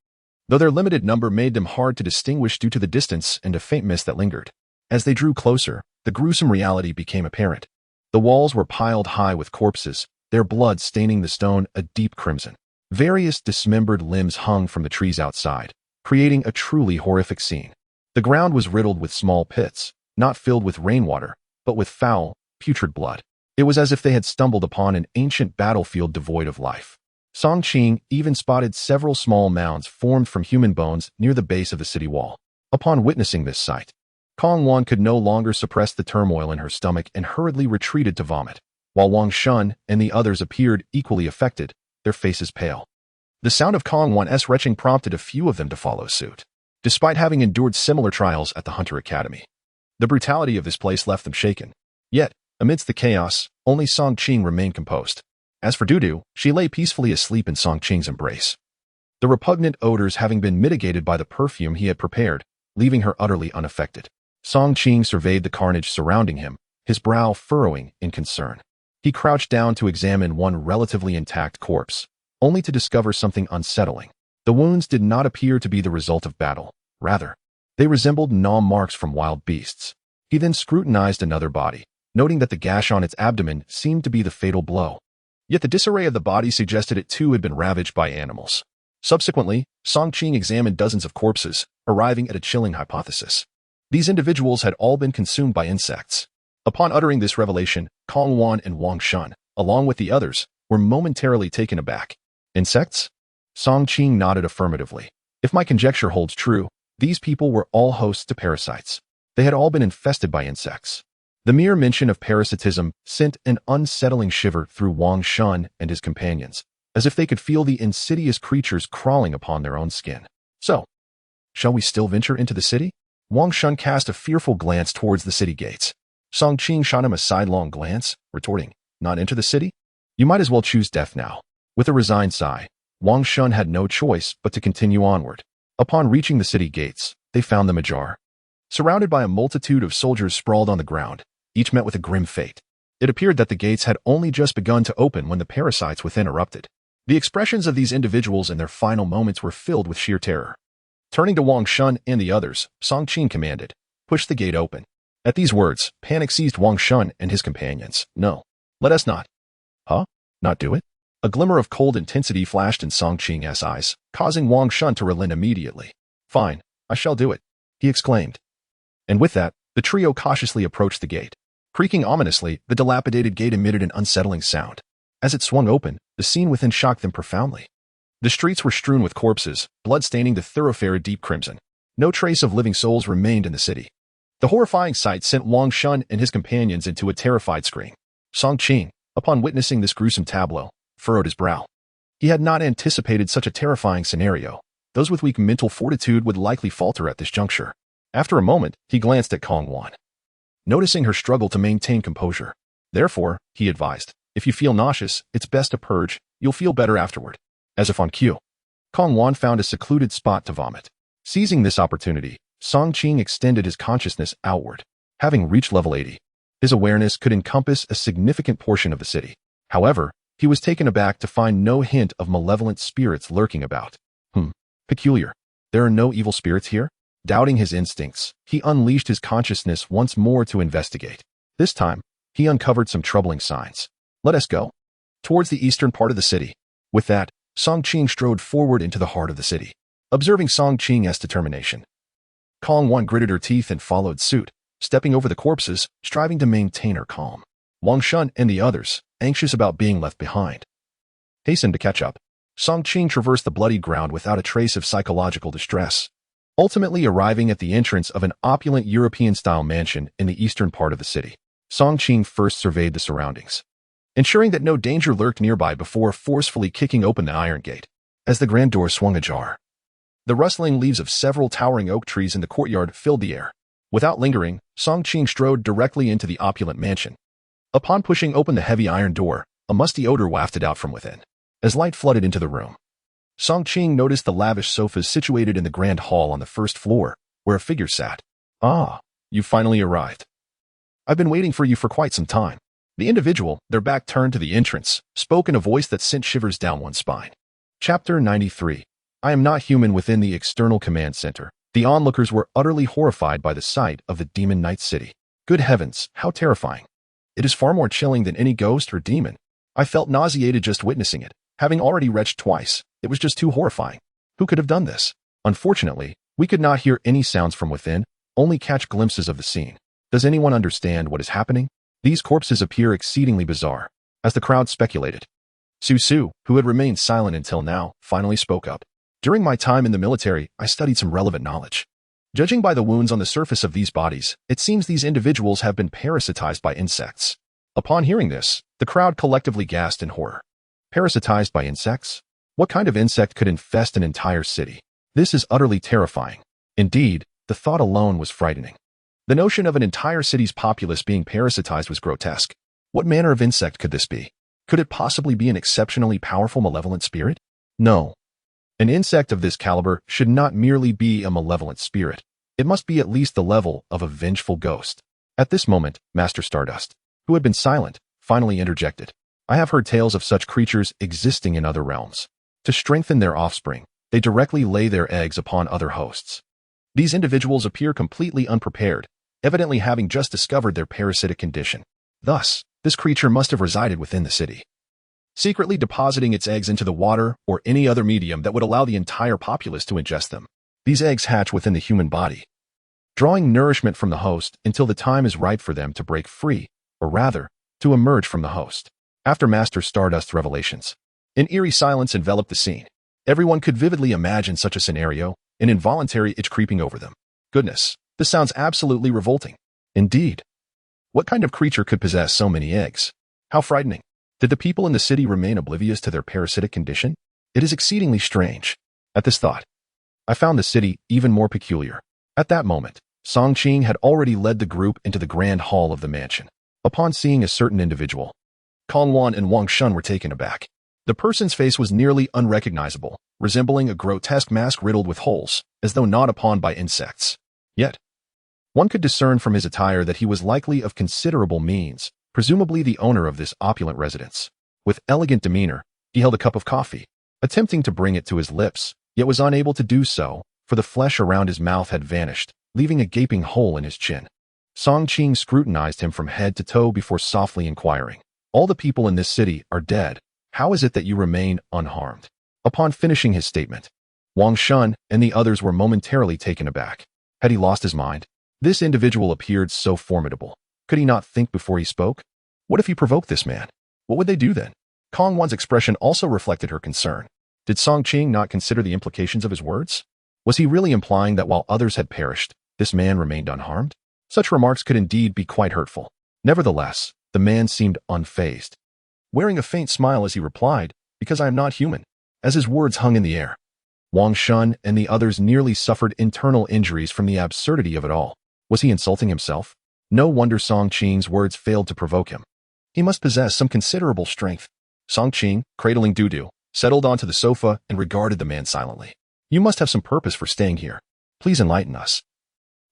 though their limited number made them hard to distinguish due to the distance and a faint mist that lingered. As they drew closer, the gruesome reality became apparent. The walls were piled high with corpses, their blood staining the stone a deep crimson. Various dismembered limbs hung from the trees outside, creating a truly horrific scene. The ground was riddled with small pits, not filled with rainwater, but with foul, putrid blood. It was as if they had stumbled upon an ancient battlefield devoid of life. Song Qing even spotted several small mounds formed from human bones near the base of the city wall. Upon witnessing this sight, Kong Wan could no longer suppress the turmoil in her stomach and hurriedly retreated to vomit, while Wang Shun and the others appeared equally affected, their faces pale. The sound of Kong Wan's retching prompted a few of them to follow suit. Despite having endured similar trials at the Hunter Academy, the brutality of this place left them shaken. Yet, amidst the chaos, only Song Qing remained composed. As for Dudu, she lay peacefully asleep in Song Qing's embrace, the repugnant odors having been mitigated by the perfume he had prepared, leaving her utterly unaffected. Song Qing surveyed the carnage surrounding him, his brow furrowing in concern. He crouched down to examine one relatively intact corpse, only to discover something unsettling. The wounds did not appear to be the result of battle. Rather, they resembled gnaw marks from wild beasts. He then scrutinized another body, noting that the gash on its abdomen seemed to be the fatal blow. Yet the disarray of the body suggested it too had been ravaged by animals. Subsequently, Song Qing examined dozens of corpses, arriving at a chilling hypothesis. These individuals had all been consumed by insects. Upon uttering this revelation, Kong Wan and Wang Shun, along with the others, were momentarily taken aback. Insects? Song Qing nodded affirmatively. If my conjecture holds true, these people were all hosts to parasites. They had all been infested by insects. The mere mention of parasitism sent an unsettling shiver through Wang Shun and his companions, as if they could feel the insidious creatures crawling upon their own skin. So, shall we still venture into the city? Wang Shun cast a fearful glance towards the city gates. Song Qing shot him a sidelong glance, retorting, "Not enter the city? You might as well choose death now." With a resigned sigh, Wang Shun had no choice but to continue onward. Upon reaching the city gates, they found them ajar. Surrounded by a multitude of soldiers sprawled on the ground, each met with a grim fate. It appeared that the gates had only just begun to open when the parasites within erupted. The expressions of these individuals in their final moments were filled with sheer terror. Turning to Wang Shun and the others, Song Qing commanded, "Push the gate open." At these words, panic seized Wang Shun and his companions. "No, let us not." "Huh? Not do it?" A glimmer of cold intensity flashed in Song Qing's eyes, causing Wang Shun to relent immediately. "Fine, I shall do it," he exclaimed. And with that, the trio cautiously approached the gate. Creaking ominously, the dilapidated gate emitted an unsettling sound. As it swung open, the scene within shocked them profoundly. The streets were strewn with corpses, blood staining the thoroughfare a deep crimson. No trace of living souls remained in the city. The horrifying sight sent Wang Shun and his companions into a terrified scream. Song Qing, upon witnessing this gruesome tableau, furrowed his brow. He had not anticipated such a terrifying scenario. Those with weak mental fortitude would likely falter at this juncture. After a moment, he glanced at Kong Wan, noticing her struggle to maintain composure. Therefore, he advised, "If you feel nauseous, it's best to purge. You'll feel better afterward." As if on cue, Kong Wan found a secluded spot to vomit. Seizing this opportunity, Song Qing extended his consciousness outward. Having reached level 80, his awareness could encompass a significant portion of the city. However, he was taken aback to find no hint of malevolent spirits lurking about. Peculiar. There are no evil spirits here? Doubting his instincts, he unleashed his consciousness once more to investigate. This time, he uncovered some troubling signs. "Let us go towards the eastern part of the city." With that, Song Qing strode forward into the heart of the city. Observing Song Qing's determination, Kong Wan gritted her teeth and followed suit, stepping over the corpses, striving to maintain her calm. Wang Shun and the others, anxious about being left behind, hastened to catch up. Song Qing traversed the bloody ground without a trace of psychological distress, ultimately arriving at the entrance of an opulent European-style mansion in the eastern part of the city. Song Qing first surveyed the surroundings, ensuring that no danger lurked nearby before forcefully kicking open the iron gate. As the grand door swung ajar, the rustling leaves of several towering oak trees in the courtyard filled the air. Without lingering, Song Qing strode directly into the opulent mansion. Upon pushing open the heavy iron door, a musty odor wafted out from within. As light flooded into the room, Song Qing noticed the lavish sofas situated in the grand hall on the first floor, where a figure sat. "Ah, you finally arrived. I've been waiting for you for quite some time." The individual, their back turned to the entrance, spoke in a voice that sent shivers down one's spine. Chapter 93. I am not human. Within the external command center, the onlookers were utterly horrified by the sight of the Demon Knight City. Good heavens, how terrifying. It is far more chilling than any ghost or demon. I felt nauseated just witnessing it. Having already retched twice, it was just too horrifying. Who could have done this? Unfortunately, we could not hear any sounds from within, only catch glimpses of the scene. Does anyone understand what is happening? These corpses appear exceedingly bizarre, as the crowd speculated. Su, who had remained silent until now, finally spoke up. During my time in the military, I studied some relevant knowledge. Judging by the wounds on the surface of these bodies, it seems these individuals have been parasitized by insects. Upon hearing this, the crowd collectively gasped in horror. Parasitized by insects? What kind of insect could infest an entire city? This is utterly terrifying. Indeed, the thought alone was frightening. The notion of an entire city's populace being parasitized was grotesque. What manner of insect could this be? Could it possibly be an exceptionally powerful malevolent spirit? No. An insect of this caliber should not merely be a malevolent spirit. It must be at least the level of a vengeful ghost. At this moment, Master Stardust, who had been silent, finally interjected. I have heard tales of such creatures existing in other realms. To strengthen their offspring, they directly lay their eggs upon other hosts. These individuals appear completely unprepared, evidently having just discovered their parasitic condition. Thus, this creature must have resided within the city, secretly depositing its eggs into the water or any other medium that would allow the entire populace to ingest them. These eggs hatch within the human body, drawing nourishment from the host until the time is ripe for them to break free, or rather, to emerge from the host. After Master Stardust's revelations, an eerie silence enveloped the scene. Everyone could vividly imagine such a scenario, an involuntary itch creeping over them. Goodness, this sounds absolutely revolting. Indeed. What kind of creature could possess so many eggs? How frightening. Did the people in the city remain oblivious to their parasitic condition? It is exceedingly strange. At this thought, I found the city even more peculiar. At that moment, Song Qing had already led the group into the grand hall of the mansion. Upon seeing a certain individual, Kong Wan and Wang Shun were taken aback. The person's face was nearly unrecognizable, resembling a grotesque mask riddled with holes, as though gnawed upon by insects. Yet, one could discern from his attire that he was likely of considerable means, presumably the owner of this opulent residence. With elegant demeanor, he held a cup of coffee, attempting to bring it to his lips, yet was unable to do so, for the flesh around his mouth had vanished, leaving a gaping hole in his chin. Song Qing scrutinized him from head to toe before softly inquiring, "All the people in this city are dead. How is it that you remain unharmed?" Upon finishing his statement, Wang Shun and the others were momentarily taken aback. Had he lost his mind? This individual appeared so formidable. Could he not think before he spoke? What if he provoked this man? What would they do then? Kong Wan's expression also reflected her concern. Did Song Qing not consider the implications of his words? Was he really implying that while others had perished, this man remained unharmed? Such remarks could indeed be quite hurtful. Nevertheless, the man seemed unfazed, wearing a faint smile as he replied, "Because I am not human." As his words hung in the air, Wang Shun and the others nearly suffered internal injuries from the absurdity of it all. Was he insulting himself? No wonder Song Qing's words failed to provoke him. He must possess some considerable strength. Song Qing, cradling Dudu, settled onto the sofa and regarded the man silently. "You must have some purpose for staying here. Please enlighten us.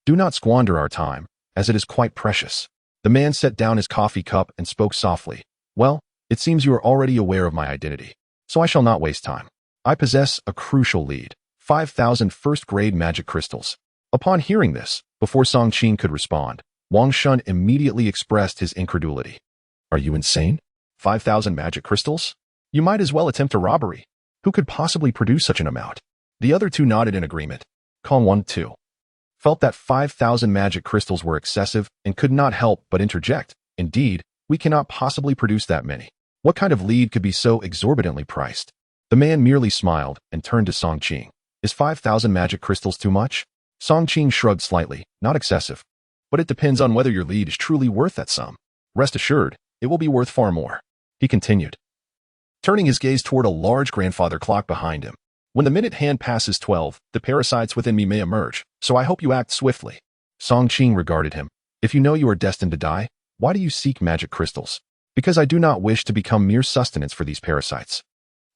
Do not squander our time, as it is quite precious." The man set down his coffee cup and spoke softly. "Well, it seems you are already aware of my identity, so I shall not waste time. I possess a crucial lead, 5,000 first-grade magic crystals." Upon hearing this, before Song Qing could respond, Wang Shun immediately expressed his incredulity. "Are you insane? 5,000 magic crystals? You might as well attempt a robbery. Who could possibly produce such an amount?" The other two nodded in agreement. Kong Wan too. felt that 5,000 magic crystals were excessive and could not help but interject. Indeed, we cannot possibly produce that many. What kind of lead could be so exorbitantly priced? The man merely smiled and turned to Song Qing. Is 5,000 magic crystals too much? Song Qing shrugged slightly. Not excessive. But it depends on whether your lead is truly worth that sum. Rest assured, it will be worth far more. He continued, turning his gaze toward a large grandfather clock behind him. When the minute hand passes 12, the parasites within me may emerge, so I hope you act swiftly. Song Qing regarded him. If you know you are destined to die, why do you seek magic crystals? Because I do not wish to become mere sustenance for these parasites.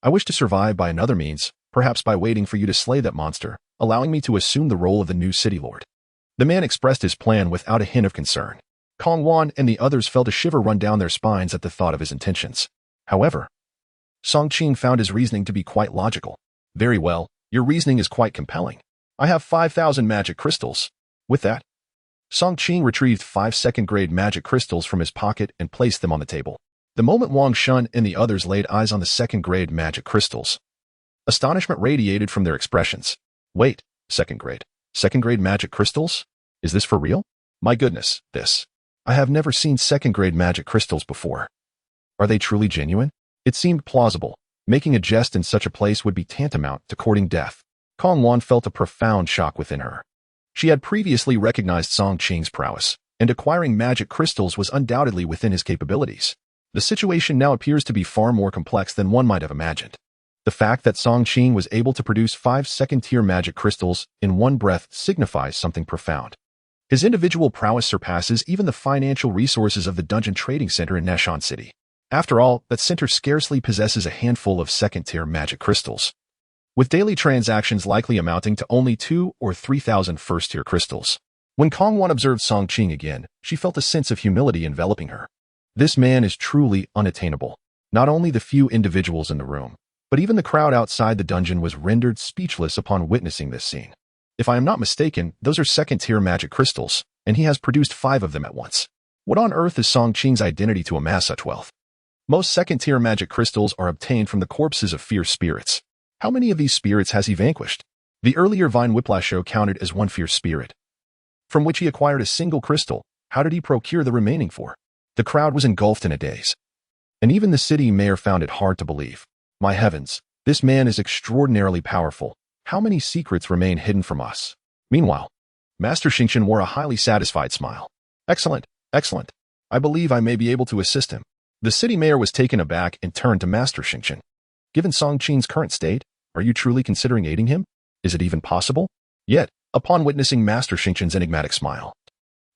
I wish to survive by another means, perhaps by waiting for you to slay that monster, allowing me to assume the role of the new city lord. The man expressed his plan without a hint of concern. Kong Wan and the others felt a shiver run down their spines at the thought of his intentions. However, Song Qing found his reasoning to be quite logical. Very well, your reasoning is quite compelling. I have 5,000 magic crystals. With that, Song Qing retrieved 5 second-grade magic crystals from his pocket and placed them on the table. The moment Wang Shun and the others laid eyes on the second-grade magic crystals, astonishment radiated from their expressions. Wait, second-grade magic crystals? Is this for real? My goodness, this. I have never seen second-grade magic crystals before. Are they truly genuine? It seemed plausible. Making a jest in such a place would be tantamount to courting death. Kong Wan felt a profound shock within her. She had previously recognized Song Qing's prowess, and acquiring magic crystals was undoubtedly within his capabilities. The situation now appears to be far more complex than one might have imagined. The fact that Song Qing was able to produce 5 second-tier magic crystals in one breath signifies something profound. His individual prowess surpasses even the financial resources of the Dungeon Trading Center in Nashan City. After all, that center scarcely possesses a handful of second-tier magic crystals, with daily transactions likely amounting to only 2,000 or 3,000 first-tier crystals. When Kong Wan observed Song Qing again, she felt a sense of humility enveloping her. This man is truly unattainable. Not only the few individuals in the room, but even the crowd outside the dungeon was rendered speechless upon witnessing this scene. If I am not mistaken, those are second-tier magic crystals, and he has produced 5 of them at once. What on earth is Song Qing's identity to amass such wealth? Most second-tier magic crystals are obtained from the corpses of fierce spirits. How many of these spirits has he vanquished? The earlier Vine Whiplash show counted as one fierce spirit, from which he acquired a single crystal. How did he procure the remaining 4? The crowd was engulfed in a daze, and even the city mayor found it hard to believe. My heavens, this man is extraordinarily powerful. How many secrets remain hidden from us? Meanwhile, Master Xingqian wore a highly satisfied smile. Excellent, excellent. I believe I may be able to assist him. The city mayor was taken aback and turned to Master Xingqian. Given Song Qing's current state, are you truly considering aiding him? Is it even possible? Yet, upon witnessing Master Xingqian's enigmatic smile,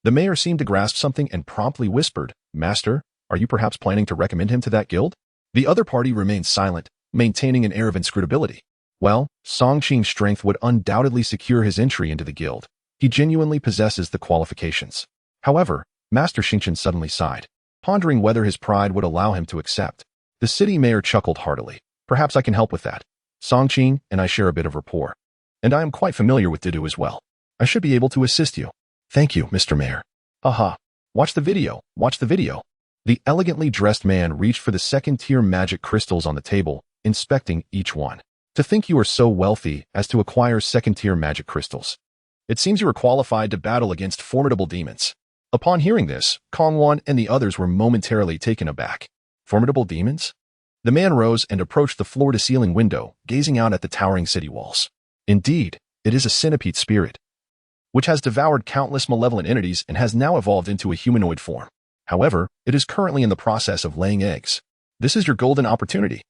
the mayor seemed to grasp something and promptly whispered, Master, are you perhaps planning to recommend him to that guild? The other party remained silent, maintaining an air of inscrutability. Well, Song Qing's strength would undoubtedly secure his entry into the guild. He genuinely possesses the qualifications. However, Master Xingqian suddenly sighed, pondering whether his pride would allow him to accept. The city mayor chuckled heartily. Perhaps I can help with that. Song Qing and I share a bit of rapport, and I am quite familiar with Dudu as well. I should be able to assist you. Thank you, Mr. Mayor. Haha. Watch the video. Watch the video. The elegantly dressed man reached for the second-tier magic crystals on the table, inspecting each one. To think you are so wealthy as to acquire second-tier magic crystals. It seems you are qualified to battle against formidable demons. Upon hearing this, Kong Wan and the others were momentarily taken aback. Formidable demons? The man rose and approached the floor-to-ceiling window, gazing out at the towering city walls. Indeed, it is a centipede spirit, which has devoured countless malevolent entities and has now evolved into a humanoid form. However, it is currently in the process of laying eggs. This is your golden opportunity.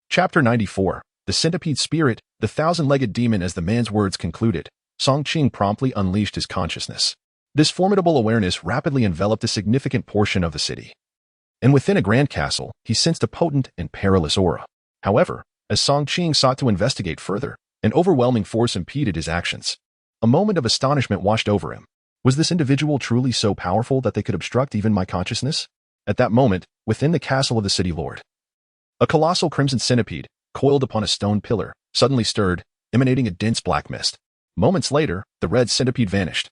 Chapter 94. The Centipede Spirit, the Thousand-Legged Demon. As the man's words concluded, Song Qing promptly unleashed his consciousness. This formidable awareness rapidly enveloped a significant portion of the city. And within a grand castle, he sensed a potent and perilous aura. However, as Song Qing sought to investigate further, an overwhelming force impeded his actions. A moment of astonishment washed over him. Was this individual truly so powerful that they could obstruct even my consciousness? At that moment, within the castle of the city lord, a colossal crimson centipede, coiled upon a stone pillar, suddenly stirred, emanating a dense black mist. Moments later, the red centipede vanished,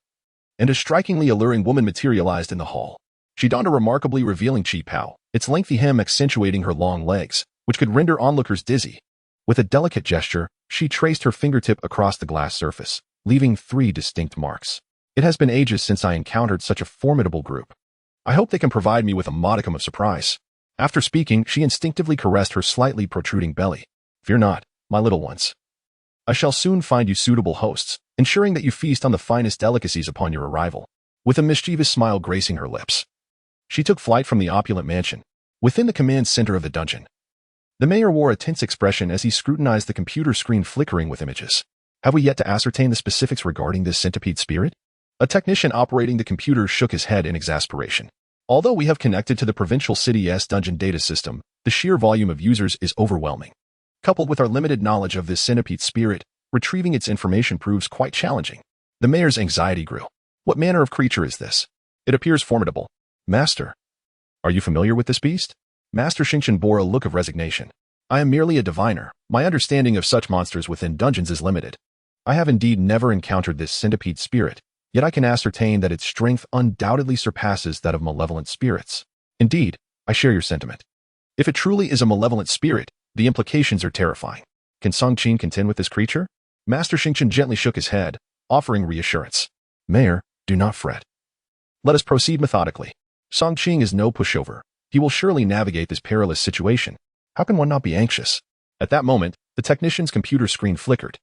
and a strikingly alluring woman materialized in the hall. She donned a remarkably revealing chi-pao, its lengthy hem accentuating her long legs, which could render onlookers dizzy. With a delicate gesture, she traced her fingertip across the glass surface, leaving 3 distinct marks. It has been ages since I encountered such a formidable group. I hope they can provide me with a modicum of surprise. After speaking, she instinctively caressed her slightly protruding belly. Fear not, my little ones. I shall soon find you suitable hosts, ensuring that you feast on the finest delicacies upon your arrival. With a mischievous smile gracing her lips, she took flight from the opulent mansion, within the command center of the dungeon. The mayor wore a tense expression as he scrutinized the computer screen flickering with images. Have we yet to ascertain the specifics regarding this centipede spirit? A technician operating the computer shook his head in exasperation. Although we have connected to the provincial city's dungeon data system, the sheer volume of users is overwhelming. Coupled with our limited knowledge of this centipede spirit, retrieving its information proves quite challenging. The mayor's anxiety grew. What manner of creature is this? It appears formidable. Master, are you familiar with this beast? Master Xingqian bore a look of resignation. I am merely a diviner. My understanding of such monsters within dungeons is limited. I have indeed never encountered this centipede spirit, yet I can ascertain that its strength undoubtedly surpasses that of malevolent spirits. Indeed, I share your sentiment. If it truly is a malevolent spirit, the implications are terrifying. Can Song Qing contend with this creature? Master Xingqian gently shook his head, offering reassurance. Mayor, do not fret. Let us proceed methodically. Song Qing is no pushover. He will surely navigate this perilous situation. How can one not be anxious? At that moment, the technician's computer screen flickered,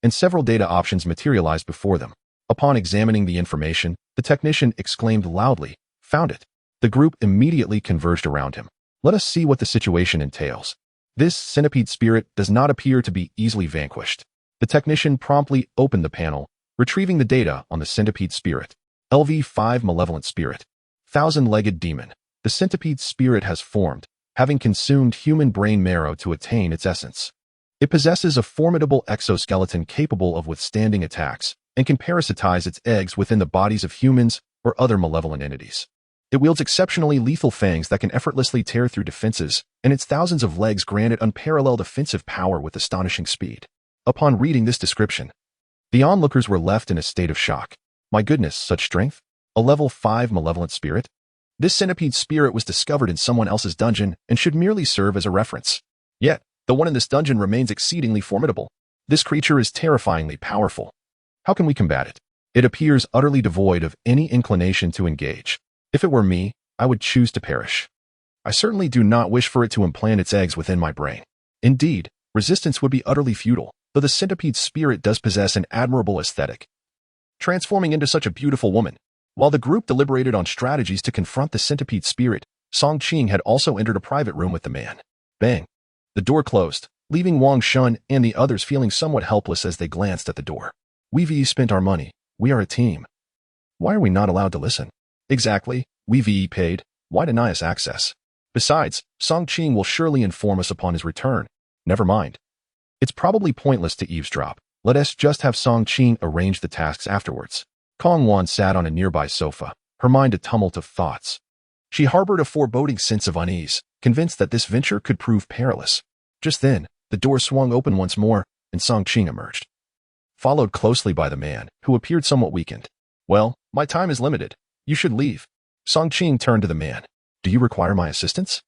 and several data options materialized before them. Upon examining the information, the technician exclaimed loudly, "Found it." The group immediately converged around him. Let us see what the situation entails. This centipede spirit does not appear to be easily vanquished. The technician promptly opened the panel, retrieving the data on the centipede spirit. LV5 Malevolent Spirit. Thousand-legged demon. The centipede spirit has formed, having consumed human brain marrow to attain its essence. It possesses a formidable exoskeleton capable of withstanding attacks, and can parasitize its eggs within the bodies of humans or other malevolent entities. It wields exceptionally lethal fangs that can effortlessly tear through defenses, and its thousands of legs grant it unparalleled offensive power with astonishing speed. Upon reading this description, the onlookers were left in a state of shock. My goodness, such strength? A level 5 malevolent spirit? This centipede spirit was discovered in someone else's dungeon and should merely serve as a reference. Yet, the one in this dungeon remains exceedingly formidable. This creature is terrifyingly powerful. How can we combat it? It appears utterly devoid of any inclination to engage. If it were me, I would choose to perish. I certainly do not wish for it to implant its eggs within my brain. Indeed, resistance would be utterly futile, though the centipede spirit does possess an admirable aesthetic, transforming into such a beautiful woman. While the group deliberated on strategies to confront the centipede spirit, Song Qing had also entered a private room with the man. Bang! The door closed, leaving Wang Shun and the others feeling somewhat helpless as they glanced at the door. We've spent our money. We are a team. Why are we not allowed to listen? Exactly, we've paid. Why deny us access? Besides, Song Qing will surely inform us upon his return. Never mind. It's probably pointless to eavesdrop. Let us just have Song Qing arrange the tasks afterwards. Kong Wan sat on a nearby sofa, her mind a tumult of thoughts. She harbored a foreboding sense of unease, convinced that this venture could prove perilous. Just then, the door swung open once more, and Song Qing emerged, followed closely by the man, who appeared somewhat weakened. Well, my time is limited. You should leave. Song Qing turned to the man. Do you require my assistance?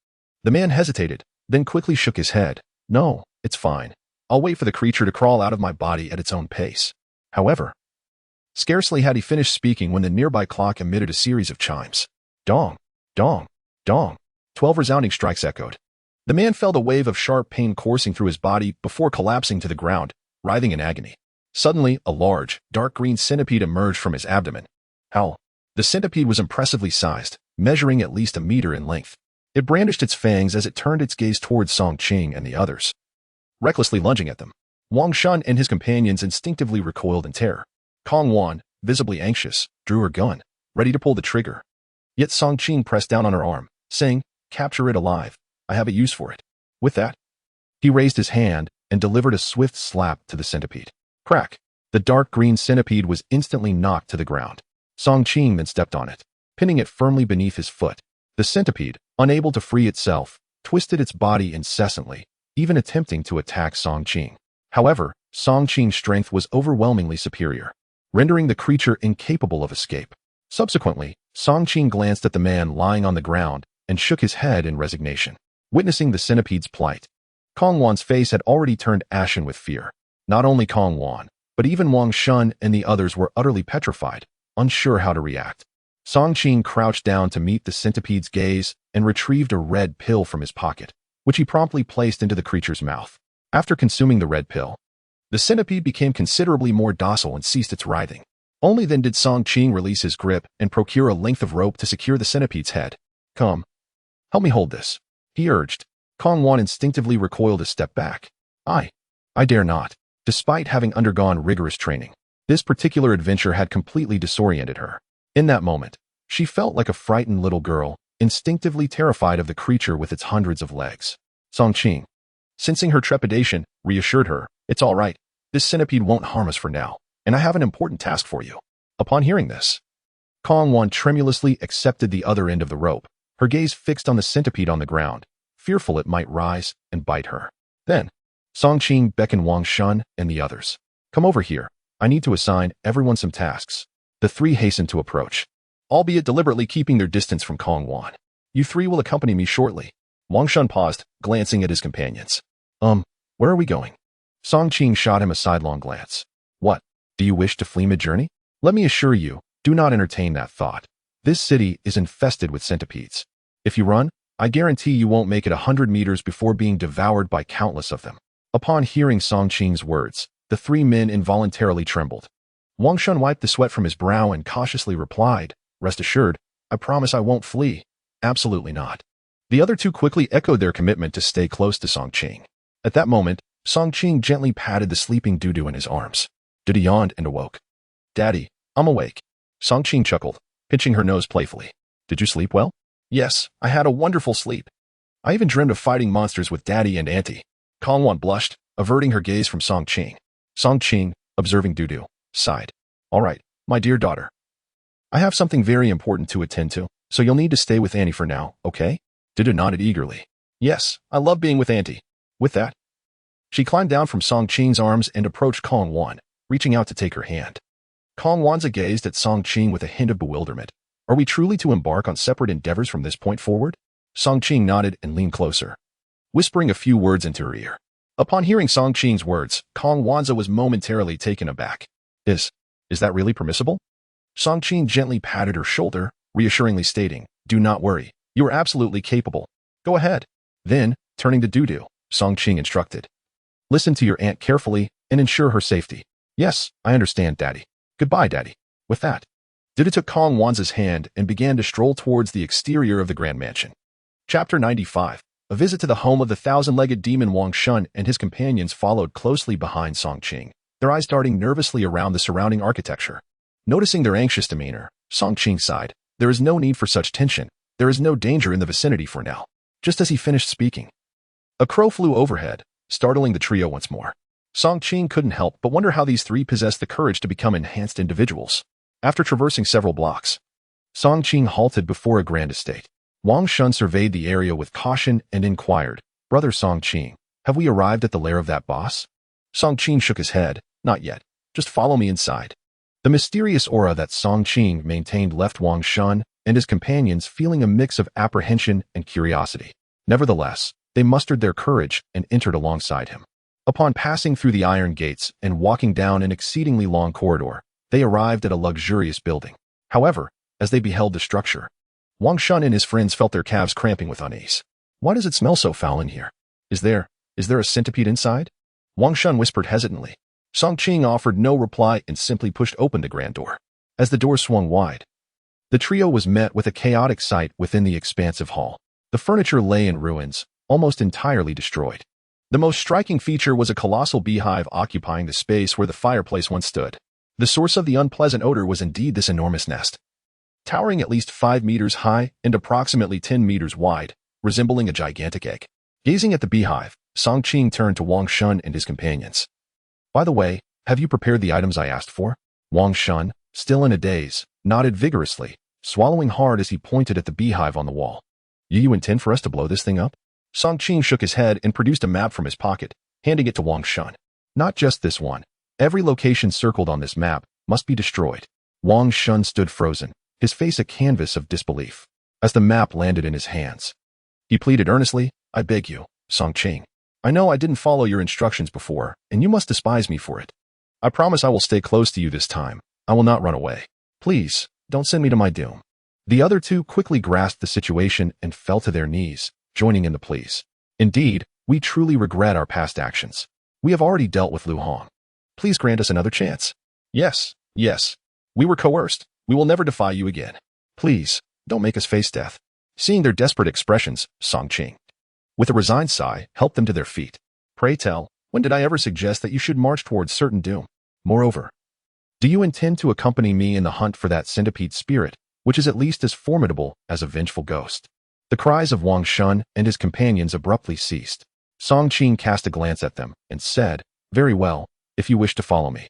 The man hesitated, then quickly shook his head. No, it's fine. I'll wait for the creature to crawl out of my body at its own pace. However, scarcely had he finished speaking when the nearby clock emitted a series of chimes. Dong, dong, dong. 12 resounding strikes echoed. The man felt a wave of sharp pain coursing through his body before collapsing to the ground, writhing in agony. Suddenly, a large, dark green centipede emerged from his abdomen. Howl. The centipede was impressively sized, measuring at least a meter in length. It brandished its fangs as it turned its gaze towards Song Qing and the others, recklessly lunging at them. Wang Shun and his companions instinctively recoiled in terror. Kong Wan, visibly anxious, drew her gun, ready to pull the trigger. Yet Song Qing pressed down on her arm, saying, "Capture it alive. I have a use for it." With that, he raised his hand and delivered a swift slap to the centipede. Crack! The dark green centipede was instantly knocked to the ground. Song Qing then stepped on it, pinning it firmly beneath his foot. The centipede, unable to free itself, twisted its body incessantly, even attempting to attack Song Qing. However, Song Qing's strength was overwhelmingly superior, rendering the creature incapable of escape. Subsequently, Song Qing glanced at the man lying on the ground and shook his head in resignation. Witnessing the centipede's plight, Kong Wan's face had already turned ashen with fear. Not only Kong Wan, but even Wang Shun and the others were utterly petrified, unsure how to react. Song Qing crouched down to meet the centipede's gaze and retrieved a red pill from his pocket, which he promptly placed into the creature's mouth. After consuming the red pill, the centipede became considerably more docile and ceased its writhing. Only then did Song Qing release his grip and procure a length of rope to secure the centipede's head. "Come, help me hold this," he urged. Kong Wan instinctively recoiled a step back. I dare not." Despite having undergone rigorous training, this particular adventure had completely disoriented her. In that moment, she felt like a frightened little girl, instinctively terrified of the creature with its hundreds of legs. Song Qing, sensing her trepidation, reassured her, "It's all right. This centipede won't harm us for now, and I have an important task for you." Upon hearing this, Kong Wan tremulously accepted the other end of the rope, her gaze fixed on the centipede on the ground, fearful it might rise and bite her. Then, Song Qing beckoned Wang Shun and the others. "Come over here. I need to assign everyone some tasks." The three hastened to approach, albeit deliberately keeping their distance from Kong Wan. "You three will accompany me shortly." Wang Shun paused, glancing at his companions. Where are we going?" Song Qing shot him a sidelong glance. "What? Do you wish to flee mid-journey? Let me assure you, do not entertain that thought. This city is infested with centipedes. If you run, I guarantee you won't make it 100 meters before being devoured by countless of them." Upon hearing Song Qing's words, the three men involuntarily trembled. Wang Shun wiped the sweat from his brow and cautiously replied, "Rest assured, I promise I won't flee. Absolutely not." The other two quickly echoed their commitment to stay close to Song Qing. At that moment, Song Qing gently patted the sleeping Dudu in his arms. Dudu yawned and awoke. "Daddy, I'm awake." Song Qing chuckled, pinching her nose playfully. "Did you sleep well?" "Yes, I had a wonderful sleep. I even dreamed of fighting monsters with Daddy and Auntie." Kong Wan blushed, averting her gaze from Song Qing. Song Qing, observing Dudu, sighed. "All right, my dear daughter. I have something very important to attend to, so you'll need to stay with Auntie for now, okay?" Dudu nodded eagerly. "Yes, I love being with Auntie." With that, she climbed down from Song Qing's arms and approached Kong Wan, reaching out to take her hand. Kong Wanza gazed at Song Qing with a hint of bewilderment. "Are we truly to embark on separate endeavors from this point forward?" Song Qing nodded and leaned closer, whispering a few words into her ear. Upon hearing Song Qing's words, Kong Wanza was momentarily taken aback. Is that really permissible?" Song Qing gently patted her shoulder, reassuringly stating, "Do not worry. You are absolutely capable. Go ahead." Then, turning to Dudu, Song Qing instructed, "Listen to your aunt carefully and ensure her safety." "Yes, I understand, Daddy. Goodbye, Daddy." With that, Dudu took Kong Wanza's hand and began to stroll towards the exterior of the Grand Mansion. Chapter 95. A visit to the home of the thousand-legged demon Wang Shun and his companions followed closely behind Song Qing, their eyes darting nervously around the surrounding architecture. Noticing their anxious demeanor, Song Qing sighed. "There is no need for such tension. There is no danger in the vicinity for now." Just as he finished speaking, a crow flew overhead, startling the trio once more. Song Qing couldn't help but wonder how these three possessed the courage to become enhanced individuals. After traversing several blocks, Song Qing halted before a grand estate. Wang Shun surveyed the area with caution and inquired, "Brother Song Qing, have we arrived at the lair of that boss?" Song Qing shook his head. "Not yet. Just follow me inside." The mysterious aura that Song Qing maintained left Wang Shun and his companions feeling a mix of apprehension and curiosity. Nevertheless, they mustered their courage and entered alongside him. Upon passing through the iron gates and walking down an exceedingly long corridor, they arrived at a luxurious building. However, as they beheld the structure, Wang Shun and his friends felt their calves cramping with unease. "Why does it smell so foul in here? Is there a centipede inside?" Wang Shun whispered hesitantly. Song Qing offered no reply and simply pushed open the grand door. As the door swung wide, the trio was met with a chaotic sight within the expansive hall. The furniture lay in ruins, almost entirely destroyed. The most striking feature was a colossal beehive occupying the space where the fireplace once stood. The source of the unpleasant odor was indeed this enormous nest, towering at least 5 meters high and approximately 10 meters wide, resembling a gigantic egg. Gazing at the beehive, Song Qing turned to Wang Shun and his companions. "By the way, have you prepared the items I asked for?" Wang Shun, still in a daze, nodded vigorously, swallowing hard as he pointed at the beehive on the wall. You intend for us to blow this thing up?" Song Qing shook his head and produced a map from his pocket, handing it to Wang Shun. "Not just this one. Every location circled on this map must be destroyed." Wang Shun stood frozen, his face a canvas of disbelief. As the map landed in his hands, he pleaded earnestly, "I beg you, Song Qing. I know I didn't follow your instructions before, and you must despise me for it. I promise I will stay close to you this time. I will not run away." Please, don't send me to my doom. The other two quickly grasped the situation and fell to their knees, joining in the pleas. Indeed, we truly regret our past actions. We have already dealt with Lu Hong. Please grant us another chance. Yes, yes. We were coerced. We will never defy you again. Please, don't make us face death. Seeing their desperate expressions, Song Qing, with a resigned sigh, helped them to their feet. Pray tell, when did I ever suggest that you should march towards certain doom? Moreover, do you intend to accompany me in the hunt for that centipede spirit, which is at least as formidable as a vengeful ghost? The cries of Wang Shun and his companions abruptly ceased. Song Qing cast a glance at them and said, very well, if you wish to follow me.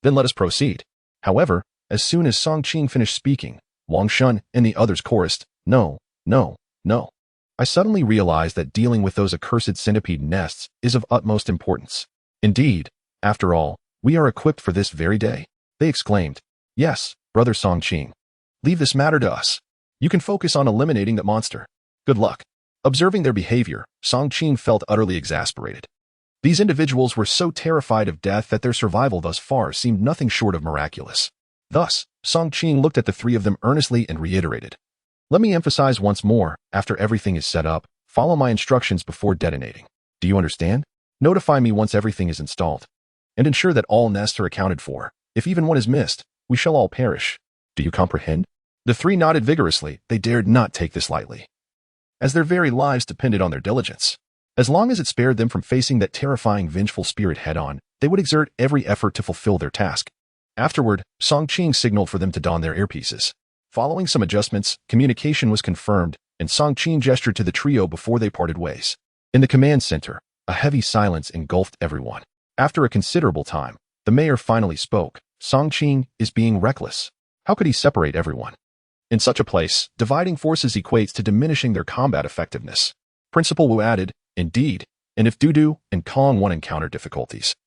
Then let us proceed. However, as soon as Song Qing finished speaking, Wang Shun and the others chorused, no, no, no. I suddenly realized that dealing with those accursed centipede nests is of utmost importance. Indeed, after all, we are equipped for this very day. They exclaimed, yes, brother Song Qing. Leave this matter to us. You can focus on eliminating that monster. Good luck. Observing their behavior, Song Qing felt utterly exasperated. These individuals were so terrified of death that their survival thus far seemed nothing short of miraculous. Thus, Song Qing looked at the three of them earnestly and reiterated, let me emphasize once more, after everything is set up, follow my instructions before detonating. Do you understand? Notify me once everything is installed. And ensure that all nests are accounted for. If even one is missed, we shall all perish. Do you comprehend? The three nodded vigorously. They dared not take this lightly, as their very lives depended on their diligence. As long as it spared them from facing that terrifying vengeful spirit head-on, they would exert every effort to fulfill their task. Afterward, Song Qing signaled for them to don their earpieces. Following some adjustments, communication was confirmed, and Song Qing gestured to the trio before they parted ways. In the command center, a heavy silence engulfed everyone. After a considerable time, the mayor finally spoke. Song Qing is being reckless. How could he separate everyone? In such a place, dividing forces equates to diminishing their combat effectiveness. Principal Wu added, indeed, and if Dudu and Kong won't encounter difficulties,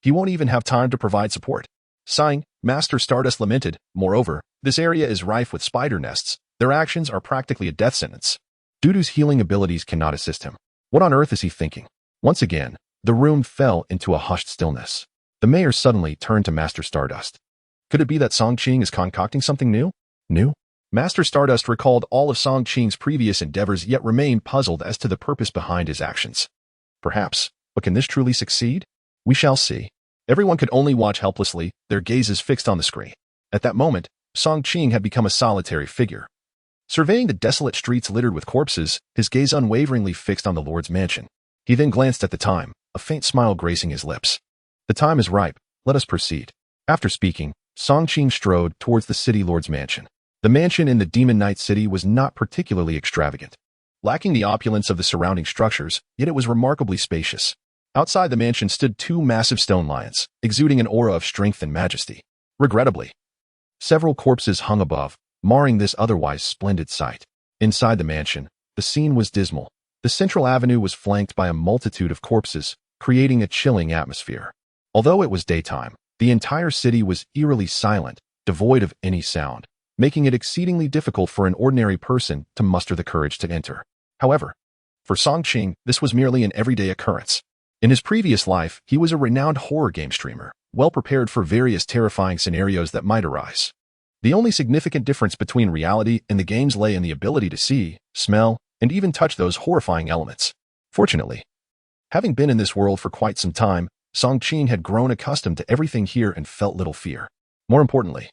he won't even have time to provide support. Sighing, Master Stardust lamented, moreover, this area is rife with spider nests. Their actions are practically a death sentence. Dudu's healing abilities cannot assist him. What on earth is he thinking? Once again, the room fell into a hushed stillness. The mayor suddenly turned to Master Stardust. Could it be that Song Qing is concocting something new? New? Master Stardust recalled all of Song Qing's previous endeavors yet remained puzzled as to the purpose behind his actions. Perhaps, but can this truly succeed? We shall see. Everyone could only watch helplessly, their gazes fixed on the screen. At that moment, Song Qing had become a solitary figure. Surveying the desolate streets littered with corpses, his gaze unwaveringly fixed on the Lord's mansion. He then glanced at the time, a faint smile gracing his lips. The time is ripe, let us proceed. After speaking, Song Qing strode towards the city Lord's mansion. The mansion in the Demon Knight City was not particularly extravagant, lacking the opulence of the surrounding structures, yet it was remarkably spacious. Outside the mansion stood two massive stone lions, exuding an aura of strength and majesty. Regrettably, several corpses hung above, marring this otherwise splendid sight. Inside the mansion, the scene was dismal. The central avenue was flanked by a multitude of corpses, creating a chilling atmosphere. Although it was daytime, the entire city was eerily silent, devoid of any sound, making it exceedingly difficult for an ordinary person to muster the courage to enter. However, for Song Qing, this was merely an everyday occurrence. In his previous life, he was a renowned horror game streamer, well prepared for various terrifying scenarios that might arise. The only significant difference between reality and the games lay in the ability to see, smell, and even touch those horrifying elements. Fortunately, having been in this world for quite some time, Song Qing had grown accustomed to everything here and felt little fear. More importantly,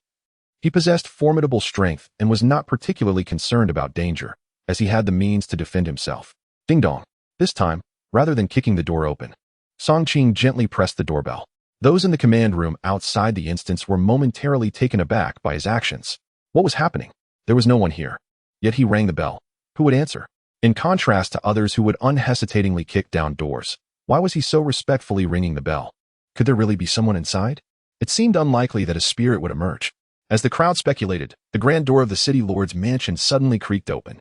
he possessed formidable strength and was not particularly concerned about danger, as he had the means to defend himself. Ding dong. This time, rather than kicking the door open, Song Qing gently pressed the doorbell. Those in the command room outside the instance were momentarily taken aback by his actions. What was happening? There was no one here. Yet he rang the bell. Who would answer? In contrast to others who would unhesitatingly kick down doors, why was he so respectfully ringing the bell? Could there really be someone inside? It seemed unlikely that a spirit would emerge. As the crowd speculated, the grand door of the city lord's mansion suddenly creaked open.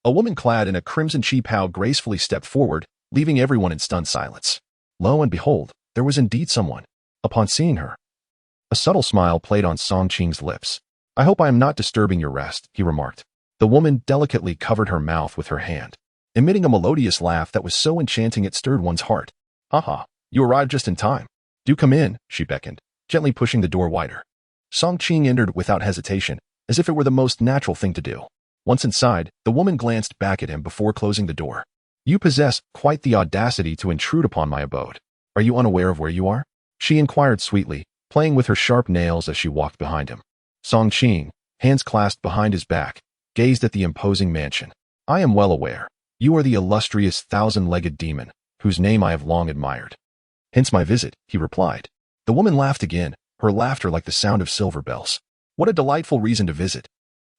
A woman clad in a crimson cheapao gracefully stepped forward, leaving everyone in stunned silence. Lo and behold, there was indeed someone. Upon seeing her, a subtle smile played on Song Qing's lips. I hope I am not disturbing your rest, he remarked. The woman delicately covered her mouth with her hand, emitting a melodious laugh that was so enchanting it stirred one's heart. Haha, you arrived just in time. Do come in, she beckoned, gently pushing the door wider. Song Qing entered without hesitation, as if it were the most natural thing to do. Once inside, the woman glanced back at him before closing the door. You possess quite the audacity to intrude upon my abode. Are you unaware of where you are? She inquired sweetly, playing with her sharp nails as she walked behind him. Song Qing, hands clasped behind his back, gazed at the imposing mansion. I am well aware. You are the illustrious thousand-legged demon, whose name I have long admired. Hence my visit, he replied. The woman laughed again, her laughter like the sound of silver bells. What a delightful reason to visit.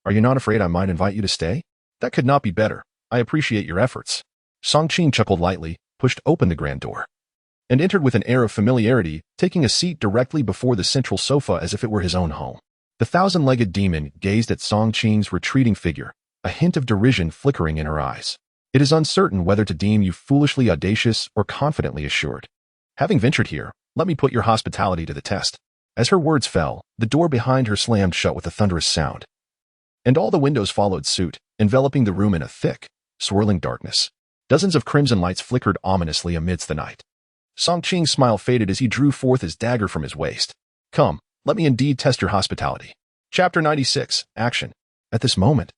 Are you not afraid I might invite you to stay? That could not be better. I appreciate your efforts. Song Qing chuckled lightly, pushed open the grand door, and entered with an air of familiarity, taking a seat directly before the central sofa as if it were his own home. The thousand-legged demon gazed at Song Qing's retreating figure, a hint of derision flickering in her eyes. It is uncertain whether to deem you foolishly audacious or confidently assured. Having ventured here, let me put your hospitality to the test. As her words fell, the door behind her slammed shut with a thunderous sound, and all the windows followed suit, enveloping the room in a thick, swirling darkness. Dozens of crimson lights flickered ominously amidst the night. Song Qing's smile faded as he drew forth his dagger from his waist. Come, let me indeed test your hospitality. Chapter 96, Action. At this moment,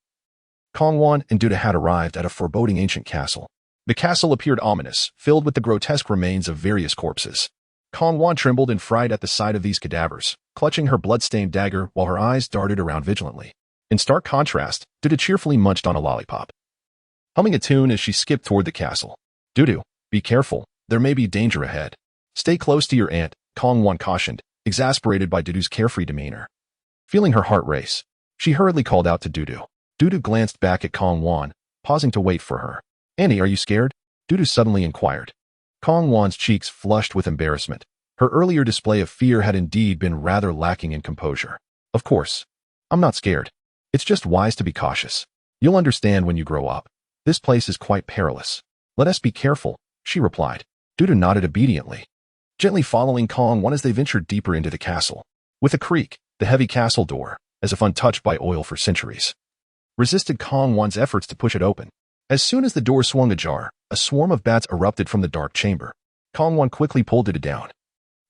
Kong Wan and Dudu had arrived at a foreboding ancient castle. The castle appeared ominous, filled with the grotesque remains of various corpses. Kong Wan trembled in fright at the sight of these cadavers, clutching her blood-stained dagger while her eyes darted around vigilantly. In stark contrast, Dudu cheerfully munched on a lollipop, humming a tune as she skipped toward the castle. Dudu, be careful, there may be danger ahead. Stay close to your aunt, Kong Wan cautioned, exasperated by Dudu's carefree demeanor. Feeling her heart race, she hurriedly called out to Dudu. Dudu glanced back at Kong Wan, pausing to wait for her. Annie, are you scared? Dudu suddenly inquired. Kong Wan's cheeks flushed with embarrassment. Her earlier display of fear had indeed been rather lacking in composure. Of course. I'm not scared. It's just wise to be cautious. You'll understand when you grow up. This place is quite perilous. Let us be careful, she replied. Dudu nodded obediently, gently following Kong Wan as they ventured deeper into the castle. With a creak, the heavy castle door, as if untouched by oil for centuries, resisted Kong Wan's efforts to push it open. As soon as the door swung ajar, a swarm of bats erupted from the dark chamber. Kong Wan quickly pulled it down,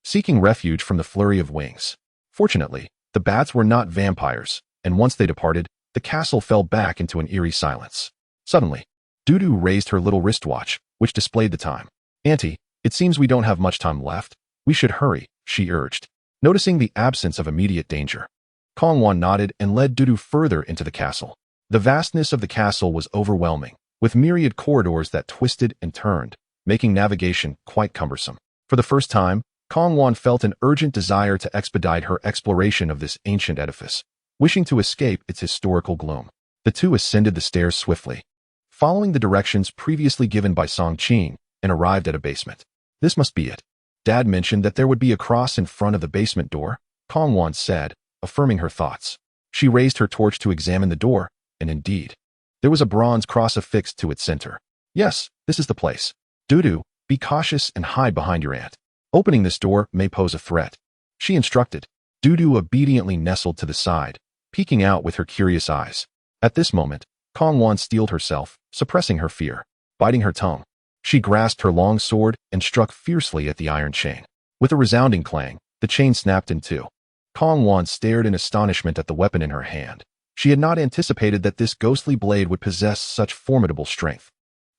seeking refuge from the flurry of wings. Fortunately, the bats were not vampires, and once they departed, the castle fell back into an eerie silence. Suddenly, Dudu raised her little wristwatch, which displayed the time. Auntie, it seems we don't have much time left. We should hurry, she urged, noticing the absence of immediate danger. Kong Wan nodded and led Dudu further into the castle. The vastness of the castle was overwhelming, with myriad corridors that twisted and turned, making navigation quite cumbersome. For the first time, Kong Wan felt an urgent desire to expedite her exploration of this ancient edifice, wishing to escape its historical gloom. The two ascended the stairs swiftly, following the directions previously given by Song Qing, and arrived at a basement. This must be it. Dad mentioned that there would be a cross in front of the basement door, Kong Wan said, affirming her thoughts. She raised her torch to examine the door, and indeed, there was a bronze cross affixed to its center. Yes, this is the place. Dudu, be cautious and hide behind your aunt. Opening this door may pose a threat, she instructed. Dudu obediently nestled to the side, peeking out with her curious eyes. At this moment, Kong Wan steeled herself, suppressing her fear. Biting her tongue, she grasped her long sword and struck fiercely at the iron chain. With a resounding clang, the chain snapped in two. Kong Wan stared in astonishment at the weapon in her hand. She had not anticipated that this ghostly blade would possess such formidable strength,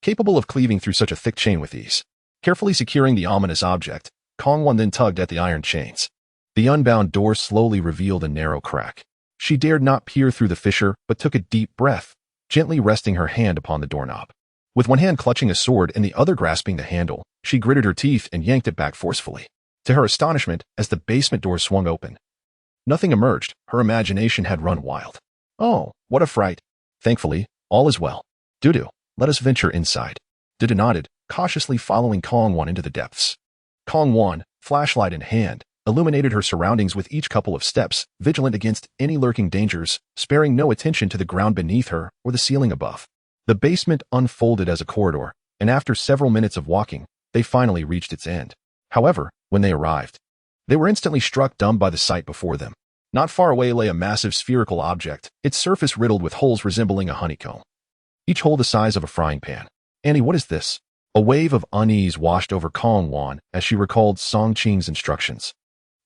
capable of cleaving through such a thick chain with ease. Carefully securing the ominous object, Kong Wan then tugged at the iron chains. The unbound door slowly revealed a narrow crack. She dared not peer through the fissure, but took a deep breath, gently resting her hand upon the doorknob. With one hand clutching a sword and the other grasping the handle, she gritted her teeth and yanked it back forcefully. To her astonishment, as the basement door swung open, nothing emerged. Her imagination had run wild. Oh, what a fright. Thankfully, all is well. Dudu, let us venture inside. Dudu nodded, cautiously following Kong Wan into the depths. Kong Wan, flashlight in hand, illuminated her surroundings with each couple of steps, vigilant against any lurking dangers, sparing no attention to the ground beneath her or the ceiling above. The basement unfolded as a corridor, and after several minutes of walking, they finally reached its end. However, when they arrived, they were instantly struck dumb by the sight before them. Not far away lay a massive spherical object, its surface riddled with holes resembling a honeycomb, each hole the size of a frying pan. Annie, what is this? A wave of unease washed over Kong Wan as she recalled Song Qing's instructions.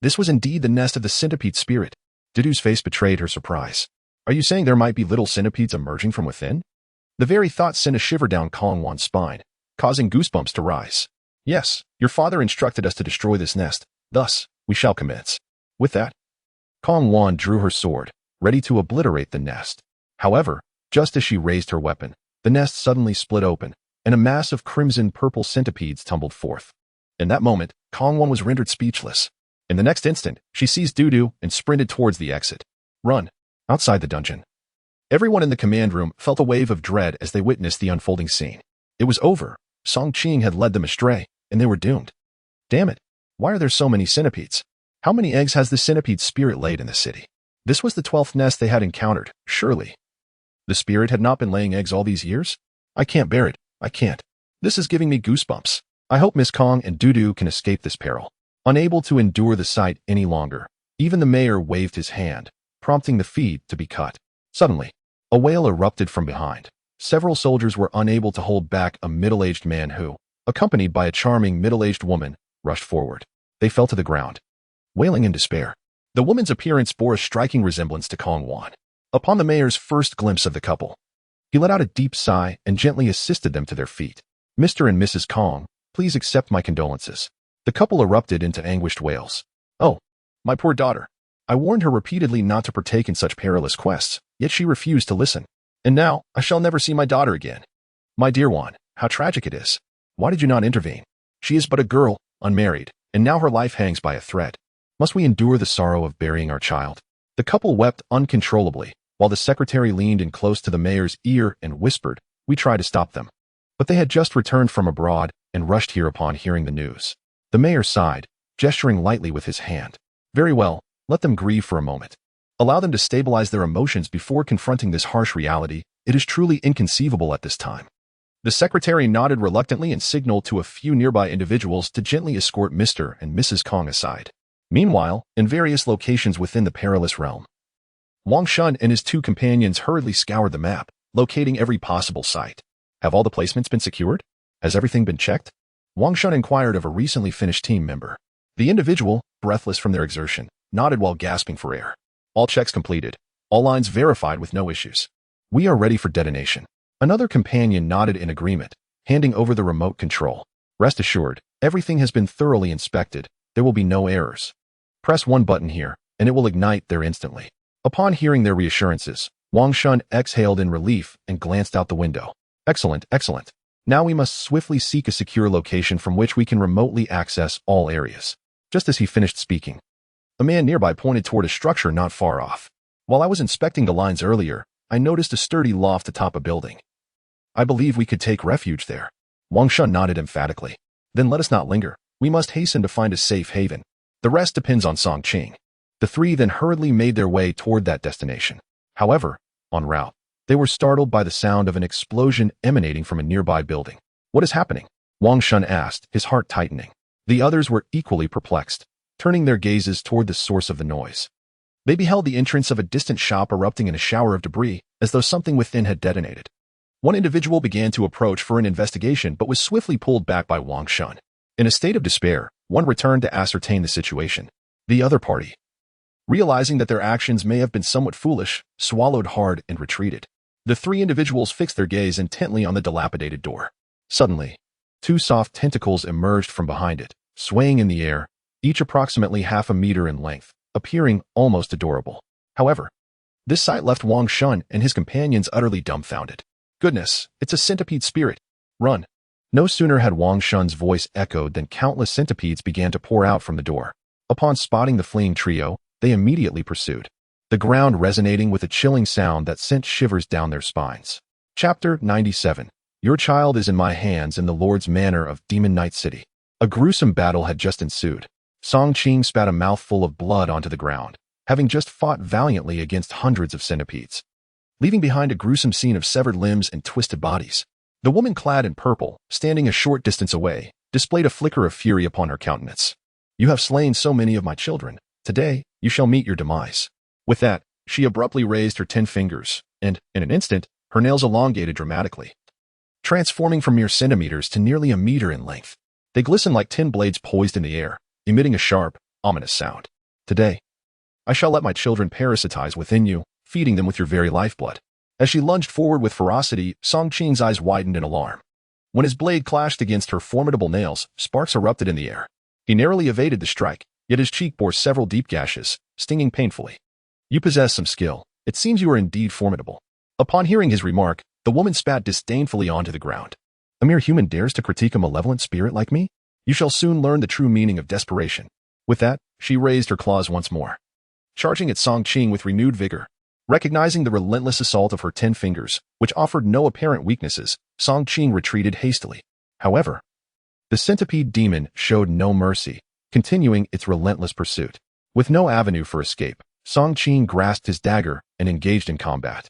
This was indeed the nest of the centipede spirit. Dudu's face betrayed her surprise. Are you saying there might be little centipedes emerging from within? The very thought sent a shiver down Kong Wan's spine, causing goosebumps to rise. Yes, your father instructed us to destroy this nest. Thus, we shall commence. With that, Kong Wan drew her sword, ready to obliterate the nest. However, just as she raised her weapon, the nest suddenly split open, and a mass of crimson-purple centipedes tumbled forth. In that moment, Kong Wan was rendered speechless. In the next instant, she seized Dudu and sprinted towards the exit. Run! Outside the dungeon. Everyone in the command room felt a wave of dread as they witnessed the unfolding scene. It was over. Song Qing had led them astray, and they were doomed. Damn it! Why are there so many centipedes? How many eggs has the centipede spirit laid in the city? This was the 12th nest they had encountered, surely. The spirit had not been laying eggs all these years? I can't bear it. I can't. This is giving me goosebumps. I hope Miss Kong and Dudu can escape this peril. Unable to endure the sight any longer, even the mayor waved his hand, prompting the feed to be cut. Suddenly, a wail erupted from behind. Several soldiers were unable to hold back a middle-aged man who, accompanied by a charming middle-aged woman, rushed forward. They fell to the ground, wailing in despair. The woman's appearance bore a striking resemblance to Kong Wan. Upon the mayor's first glimpse of the couple, he let out a deep sigh and gently assisted them to their feet. Mr. and Mrs. Kong, please accept my condolences. The couple erupted into anguished wails. Oh, my poor daughter. I warned her repeatedly not to partake in such perilous quests, yet she refused to listen. And now, I shall never see my daughter again. My dear one, how tragic it is. Why did you not intervene? She is but a girl, unmarried, and now her life hangs by a thread. Must we endure the sorrow of burying our child? The couple wept uncontrollably, while the secretary leaned in close to the mayor's ear and whispered, we try to stop them. But they had just returned from abroad and rushed here upon hearing the news. The mayor sighed, gesturing lightly with his hand. Very well, let them grieve for a moment. Allow them to stabilize their emotions before confronting this harsh reality. It is truly inconceivable at this time. The secretary nodded reluctantly and signaled to a few nearby individuals to gently escort Mr. and Mrs. Kong aside. Meanwhile, in various locations within the perilous realm, Wang Shun and his two companions hurriedly scoured the map, locating every possible site. Have all the placements been secured? Has everything been checked? Wang Shun inquired of a recently finished team member. The individual, breathless from their exertion, nodded while gasping for air. All checks completed. All lines verified with no issues. We are ready for detonation. Another companion nodded in agreement, handing over the remote control. Rest assured, everything has been thoroughly inspected. There will be no errors. Press one button here, and it will ignite there instantly. Upon hearing their reassurances, Wang Shun exhaled in relief and glanced out the window. Excellent, excellent. Now we must swiftly seek a secure location from which we can remotely access all areas. Just as he finished speaking, a man nearby pointed toward a structure not far off. While I was inspecting the lines earlier, I noticed a sturdy loft atop a building. I believe we could take refuge there. Wang Shun nodded emphatically. Then let us not linger. We must hasten to find a safe haven. The rest depends on Song Qing. The three then hurriedly made their way toward that destination. However, en route, they were startled by the sound of an explosion emanating from a nearby building. What is happening? Wang Shun asked, his heart tightening. The others were equally perplexed, turning their gazes toward the source of the noise. They beheld the entrance of a distant shop erupting in a shower of debris, as though something within had detonated. One individual began to approach for an investigation but was swiftly pulled back by Wang Shun. In a state of despair, one returned to ascertain the situation. The other party, realizing that their actions may have been somewhat foolish, swallowed hard and retreated. The three individuals fixed their gaze intently on the dilapidated door. Suddenly, two soft tentacles emerged from behind it, swaying in the air, each approximately half a meter in length, appearing almost adorable. However, this sight left Wang Shun and his companions utterly dumbfounded. Goodness, it's a centipede spirit. Run. No sooner had Wang Shun's voice echoed than countless centipedes began to pour out from the door. Upon spotting the fleeing trio, they immediately pursued, the ground resonating with a chilling sound that sent shivers down their spines. Chapter 97. Your child is in my hands in the Lord's manor of Demon Knight City. A gruesome battle had just ensued. Song Qing spat a mouthful of blood onto the ground, having just fought valiantly against hundreds of centipedes, leaving behind a gruesome scene of severed limbs and twisted bodies. The woman clad in purple, standing a short distance away, displayed a flicker of fury upon her countenance. You have slain so many of my children. Today, you shall meet your demise. With that, she abruptly raised her 10 fingers, and, in an instant, her nails elongated dramatically, transforming from mere centimeters to nearly a meter in length. They glistened like 10 blades poised in the air, emitting a sharp, ominous sound. Today, I shall let my children parasitize within you, feeding them with your very lifeblood. As she lunged forward with ferocity, Song Qing's eyes widened in alarm. When his blade clashed against her formidable nails, sparks erupted in the air. He narrowly evaded the strike, yet his cheek bore several deep gashes, stinging painfully. You possess some skill. It seems you are indeed formidable. Upon hearing his remark, the woman spat disdainfully onto the ground. A mere human dares to critique a malevolent spirit like me? You shall soon learn the true meaning of desperation. With that, she raised her claws once more, charging at Song Qing with renewed vigor. Recognizing the relentless assault of her 10 fingers, which offered no apparent weaknesses, Song Qing retreated hastily. However, the centipede demon showed no mercy, continuing its relentless pursuit. With no avenue for escape, Song Qing grasped his dagger and engaged in combat,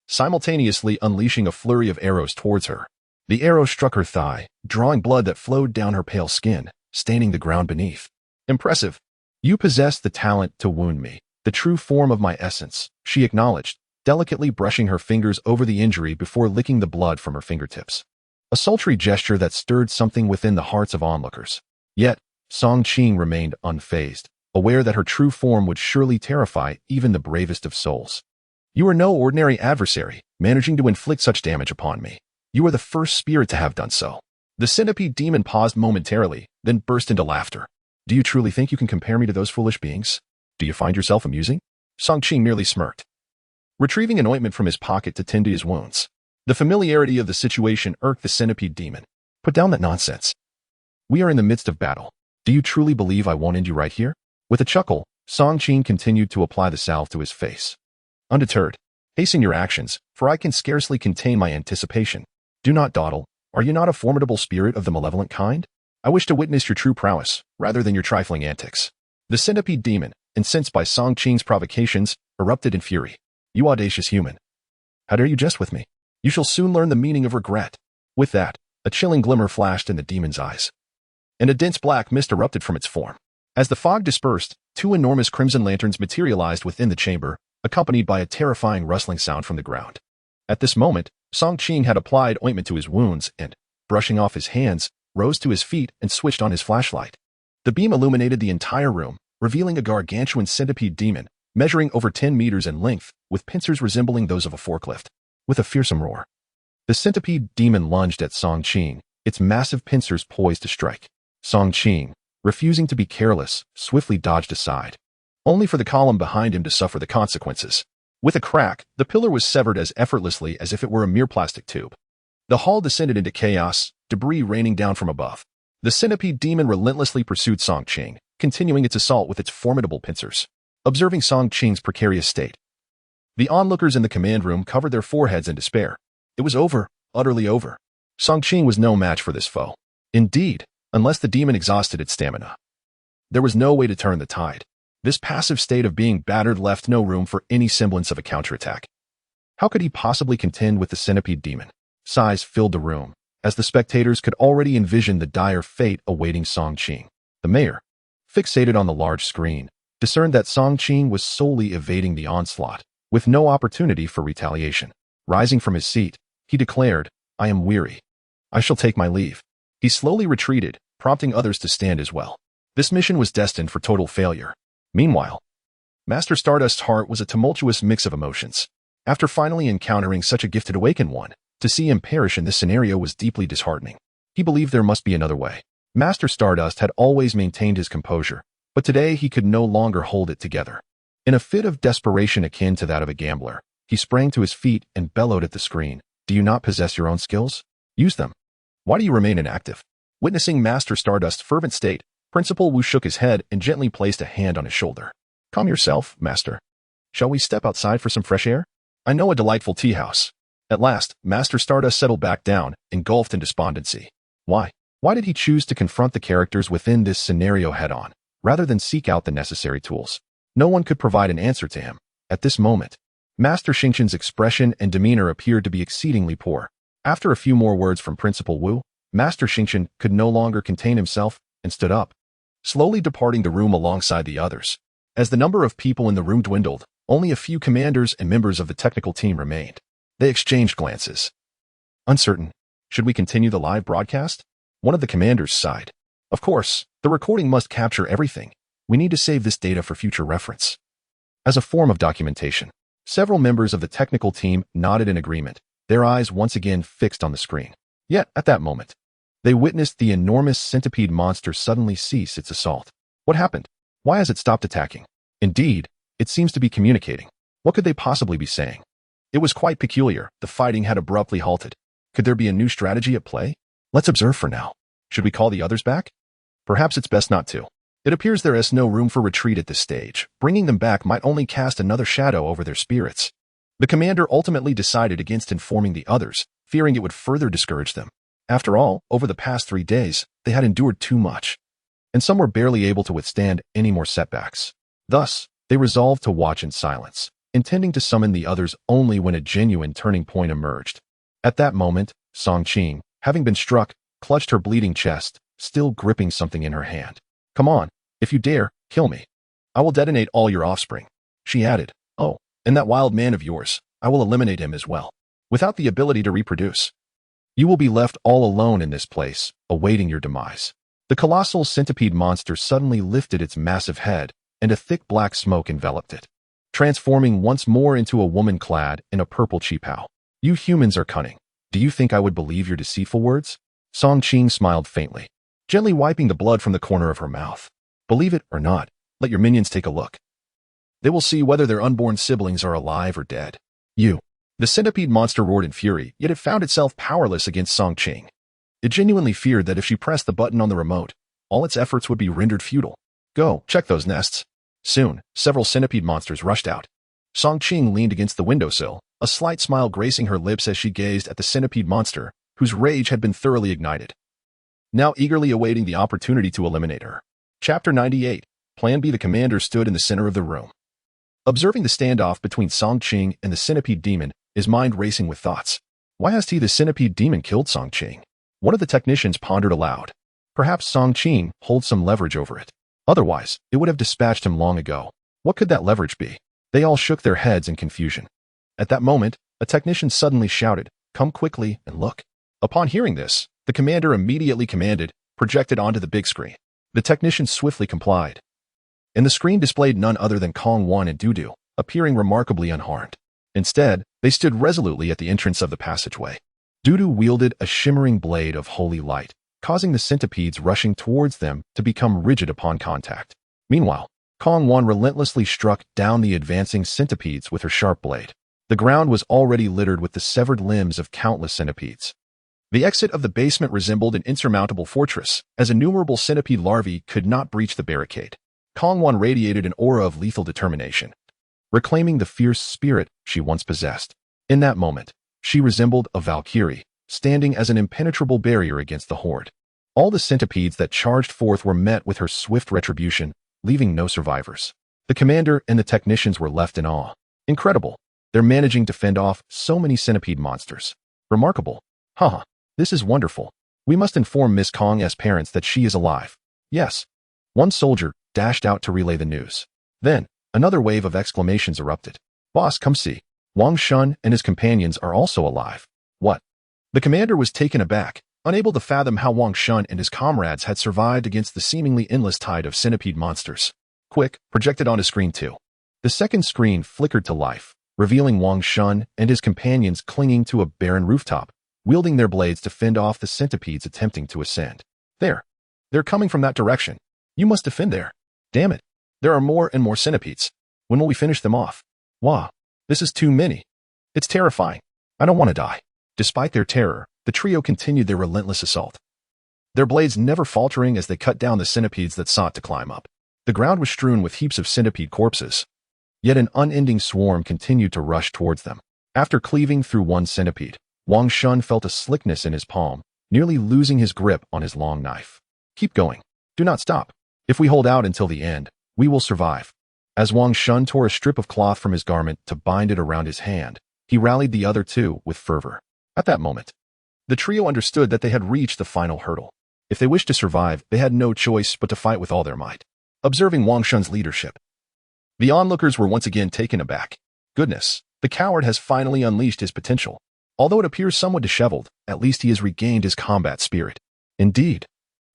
simultaneously unleashing a flurry of arrows towards her. The arrow struck her thigh, drawing blood that flowed down her pale skin, staining the ground beneath. Impressive. You possess the talent to wound me, the true form of my essence, she acknowledged, delicately brushing her fingers over the injury before licking the blood from her fingertips. A sultry gesture that stirred something within the hearts of onlookers. Yet, Song Qing remained unfazed, aware that her true form would surely terrify even the bravest of souls. You are no ordinary adversary, managing to inflict such damage upon me. You are the first spirit to have done so. The centipede demon paused momentarily, then burst into laughter. Do you truly think you can compare me to those foolish beings? Do you find yourself amusing? Song Qing merely smirked, retrieving an ointment from his pocket to tend to his wounds. The familiarity of the situation irked the centipede demon. Put down that nonsense. We are in the midst of battle. Do you truly believe I won't end you right here? With a chuckle, Song Qing continued to apply the salve to his face. Undeterred, hasten your actions, for I can scarcely contain my anticipation. Do not dawdle. Are you not a formidable spirit of the malevolent kind? I wish to witness your true prowess, rather than your trifling antics. The centipede demon, incensed by Song Qing's provocations, erupted in fury. You audacious human. How dare you jest with me? You shall soon learn the meaning of regret. With that, a chilling glimmer flashed in the demon's eyes, and a dense black mist erupted from its form. As the fog dispersed, 2 enormous crimson lanterns materialized within the chamber, accompanied by a terrifying rustling sound from the ground. At this moment, Song Qing had applied ointment to his wounds and, brushing off his hands, rose to his feet and switched on his flashlight. The beam illuminated the entire room, revealing a gargantuan centipede demon, measuring over 10 meters in length, with pincers resembling those of a forklift. With a fearsome roar, the centipede demon lunged at Song Qing, its massive pincers poised to strike. Song Qing, refusing to be careless, swiftly dodged aside, only for the column behind him to suffer the consequences. With a crack, the pillar was severed as effortlessly as if it were a mere plastic tube. The hall descended into chaos, debris raining down from above. The centipede demon relentlessly pursued Song Qing, continuing its assault with its formidable pincers. Observing Song Qing's precarious state, the onlookers in the command room covered their foreheads in despair. It was over, utterly over. Song Qing was no match for this foe. Indeed, unless the demon exhausted its stamina, there was no way to turn the tide. This passive state of being battered left no room for any semblance of a counterattack. How could he possibly contend with the centipede demon? Sighs filled the room, as the spectators could already envision the dire fate awaiting Song Qing. The mayor, fixated on the large screen, discerned that Song Qing was solely evading the onslaught, with no opportunity for retaliation. Rising from his seat, he declared, I am weary. I shall take my leave. He slowly retreated, prompting others to stand as well. This mission was destined for total failure. Meanwhile, Master Stardust's heart was a tumultuous mix of emotions. After finally encountering such a gifted awakened one, to see him perish in this scenario was deeply disheartening. He believed there must be another way. Master Stardust had always maintained his composure, but today he could no longer hold it together. In a fit of desperation akin to that of a gambler, he sprang to his feet and bellowed at the screen. Do you not possess your own skills? Use them. Why do you remain inactive? Witnessing Master Stardust's fervent state, Principal Wu shook his head and gently placed a hand on his shoulder. Calm yourself, Master. Shall we step outside for some fresh air? I know a delightful tea house. At last, Master Stardust settled back down, engulfed in despondency. Why? Why did he choose to confront the characters within this scenario head-on, rather than seek out the necessary tools? No one could provide an answer to him. At this moment, Master Xingqian's expression and demeanor appeared to be exceedingly poor. After a few more words from Principal Wu, Master Xingqian could no longer contain himself and stood up, slowly departing the room alongside the others. As the number of people in the room dwindled, only a few commanders and members of the technical team remained. They exchanged glances. Uncertain. Should we continue the live broadcast? One of the commanders sighed. Of course, the recording must capture everything. We need to save this data for future reference. as a form of documentation. Several members of the technical team nodded in agreement, their eyes once again fixed on the screen. Yet, at that moment, they witnessed the enormous centipede monster suddenly cease its assault. What happened? Why has it stopped attacking? Indeed, it seems to be communicating. What could they possibly be saying? It was quite peculiar. The fighting had abruptly halted. Could there be a new strategy at play? Let's observe for now. Should we call the others back? Perhaps it's best not to. It appears there is no room for retreat at this stage. Bringing them back might only cast another shadow over their spirits. The commander ultimately decided against informing the others, fearing it would further discourage them. After all, over the past 3 days, they had endured too much, and some were barely able to withstand any more setbacks. Thus, they resolved to watch in silence, intending to summon the others only when a genuine turning point emerged. At that moment, Song Qing, having been struck, clutched her bleeding chest, still gripping something in her hand. Come on, if you dare, kill me. I will detonate all your offspring. She added, oh, and that wild man of yours, I will eliminate him as well. Without the ability to reproduce, you will be left all alone in this place, awaiting your demise. The colossal centipede monster suddenly lifted its massive head, and a thick black smoke enveloped it, transforming once more into a woman clad in a purple cheapao. You humans are cunning. Do you think I would believe your deceitful words? Song Qing smiled faintly, gently wiping the blood from the corner of her mouth. Believe it or not, let your minions take a look. They will see whether their unborn siblings are alive or dead. You. The centipede monster roared in fury, yet it found itself powerless against Song Qing. It genuinely feared that if she pressed the button on the remote, all its efforts would be rendered futile. Go, check those nests. Soon, several centipede monsters rushed out. Song Qing leaned against the windowsill, a slight smile gracing her lips as she gazed at the centipede monster, whose rage had been thoroughly ignited, now eagerly awaiting the opportunity to eliminate her. Chapter 98. Plan B. The commander stood in the center of the room. Observing the standoff between Song Qing and the centipede demon, his mind racing with thoughts. Why has the centipede demon killed Song Qing? One of the technicians pondered aloud. Perhaps Song Qing holds some leverage over it. Otherwise, it would have dispatched him long ago. What could that leverage be? They all shook their heads in confusion. At that moment, a technician suddenly shouted, "Come quickly and look." Upon hearing this, the commander immediately commanded, projected onto the big screen. The technician swiftly complied, and the screen displayed none other than Kong Wan and Dudu, appearing remarkably unharmed. Instead, they stood resolutely at the entrance of the passageway. Dudu wielded a shimmering blade of holy light, causing the centipedes rushing towards them to become rigid upon contact. Meanwhile, Kong Wan relentlessly struck down the advancing centipedes with her sharp blade. The ground was already littered with the severed limbs of countless centipedes. The exit of the basement resembled an insurmountable fortress, as innumerable centipede larvae could not breach the barricade. Kong Wan radiated an aura of lethal determination, reclaiming the fierce spirit she once possessed. In that moment, she resembled a Valkyrie, standing as an impenetrable barrier against the horde. All the centipedes that charged forth were met with her swift retribution, leaving no survivors. The commander and the technicians were left in awe. Incredible. They're managing to fend off so many centipede monsters. Remarkable. Haha, this is wonderful. We must inform Miss Kong's parents that she is alive. Yes. One soldier dashed out to relay the news. Then, another wave of exclamations erupted. Boss, come see. Wang Shun and his companions are also alive. What? The commander was taken aback, unable to fathom how Wang Shun and his comrades had survived against the seemingly endless tide of centipede monsters. Quick, projected onto screen 2. The second screen flickered to life, revealing Wang Shun and his companions clinging to a barren rooftop, wielding their blades to fend off the centipedes attempting to ascend. There. They're coming from that direction. You must defend there. Damn it. There are more and more centipedes. When will we finish them off? Wow. This is too many. It's terrifying. I don't want to die. Despite their terror, the trio continued their relentless assault, their blades never faltering as they cut down the centipedes that sought to climb up. The ground was strewn with heaps of centipede corpses, yet an unending swarm continued to rush towards them. After cleaving through one centipede, Wang Shun felt a slickness in his palm, nearly losing his grip on his long knife. Keep going. Do not stop. If we hold out until the end, we will survive. As Wang Shun tore a strip of cloth from his garment to bind it around his hand, he rallied the other two with fervor. At that moment, the trio understood that they had reached the final hurdle. If they wished to survive, they had no choice but to fight with all their might. Observing Wang Shun's leadership, the onlookers were once again taken aback. Goodness, the coward has finally unleashed his potential. Although it appears somewhat disheveled, at least he has regained his combat spirit. Indeed,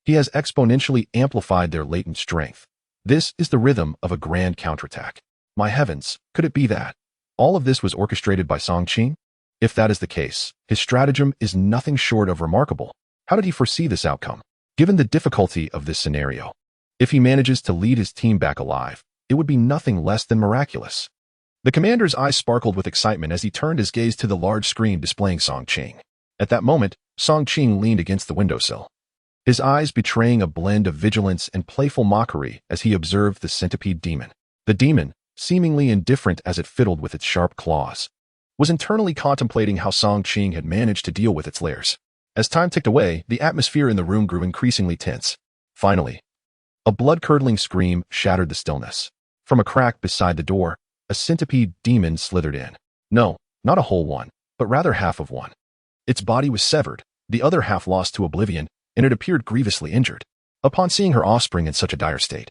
he has exponentially amplified their latent strength. This is the rhythm of a grand counterattack. My heavens, could it be that all of this was orchestrated by Song Qing? If that is the case, his stratagem is nothing short of remarkable. How did he foresee this outcome? Given the difficulty of this scenario, if he manages to lead his team back alive, it would be nothing less than miraculous. The commander's eyes sparkled with excitement as he turned his gaze to the large screen displaying Song Qing. At that moment, Song Qing leaned against the windowsill, his eyes betraying a blend of vigilance and playful mockery as he observed the centipede demon. The demon, seemingly indifferent as it fiddled with its sharp claws, was internally contemplating how Song Qing had managed to deal with its lairs. As time ticked away, the atmosphere in the room grew increasingly tense. Finally, a blood-curdling scream shattered the stillness. From a crack beside the door, a centipede demon slithered in. No, not a whole one, but rather half of one. Its body was severed, the other half lost to oblivion, and it appeared grievously injured. Upon seeing her offspring in such a dire state,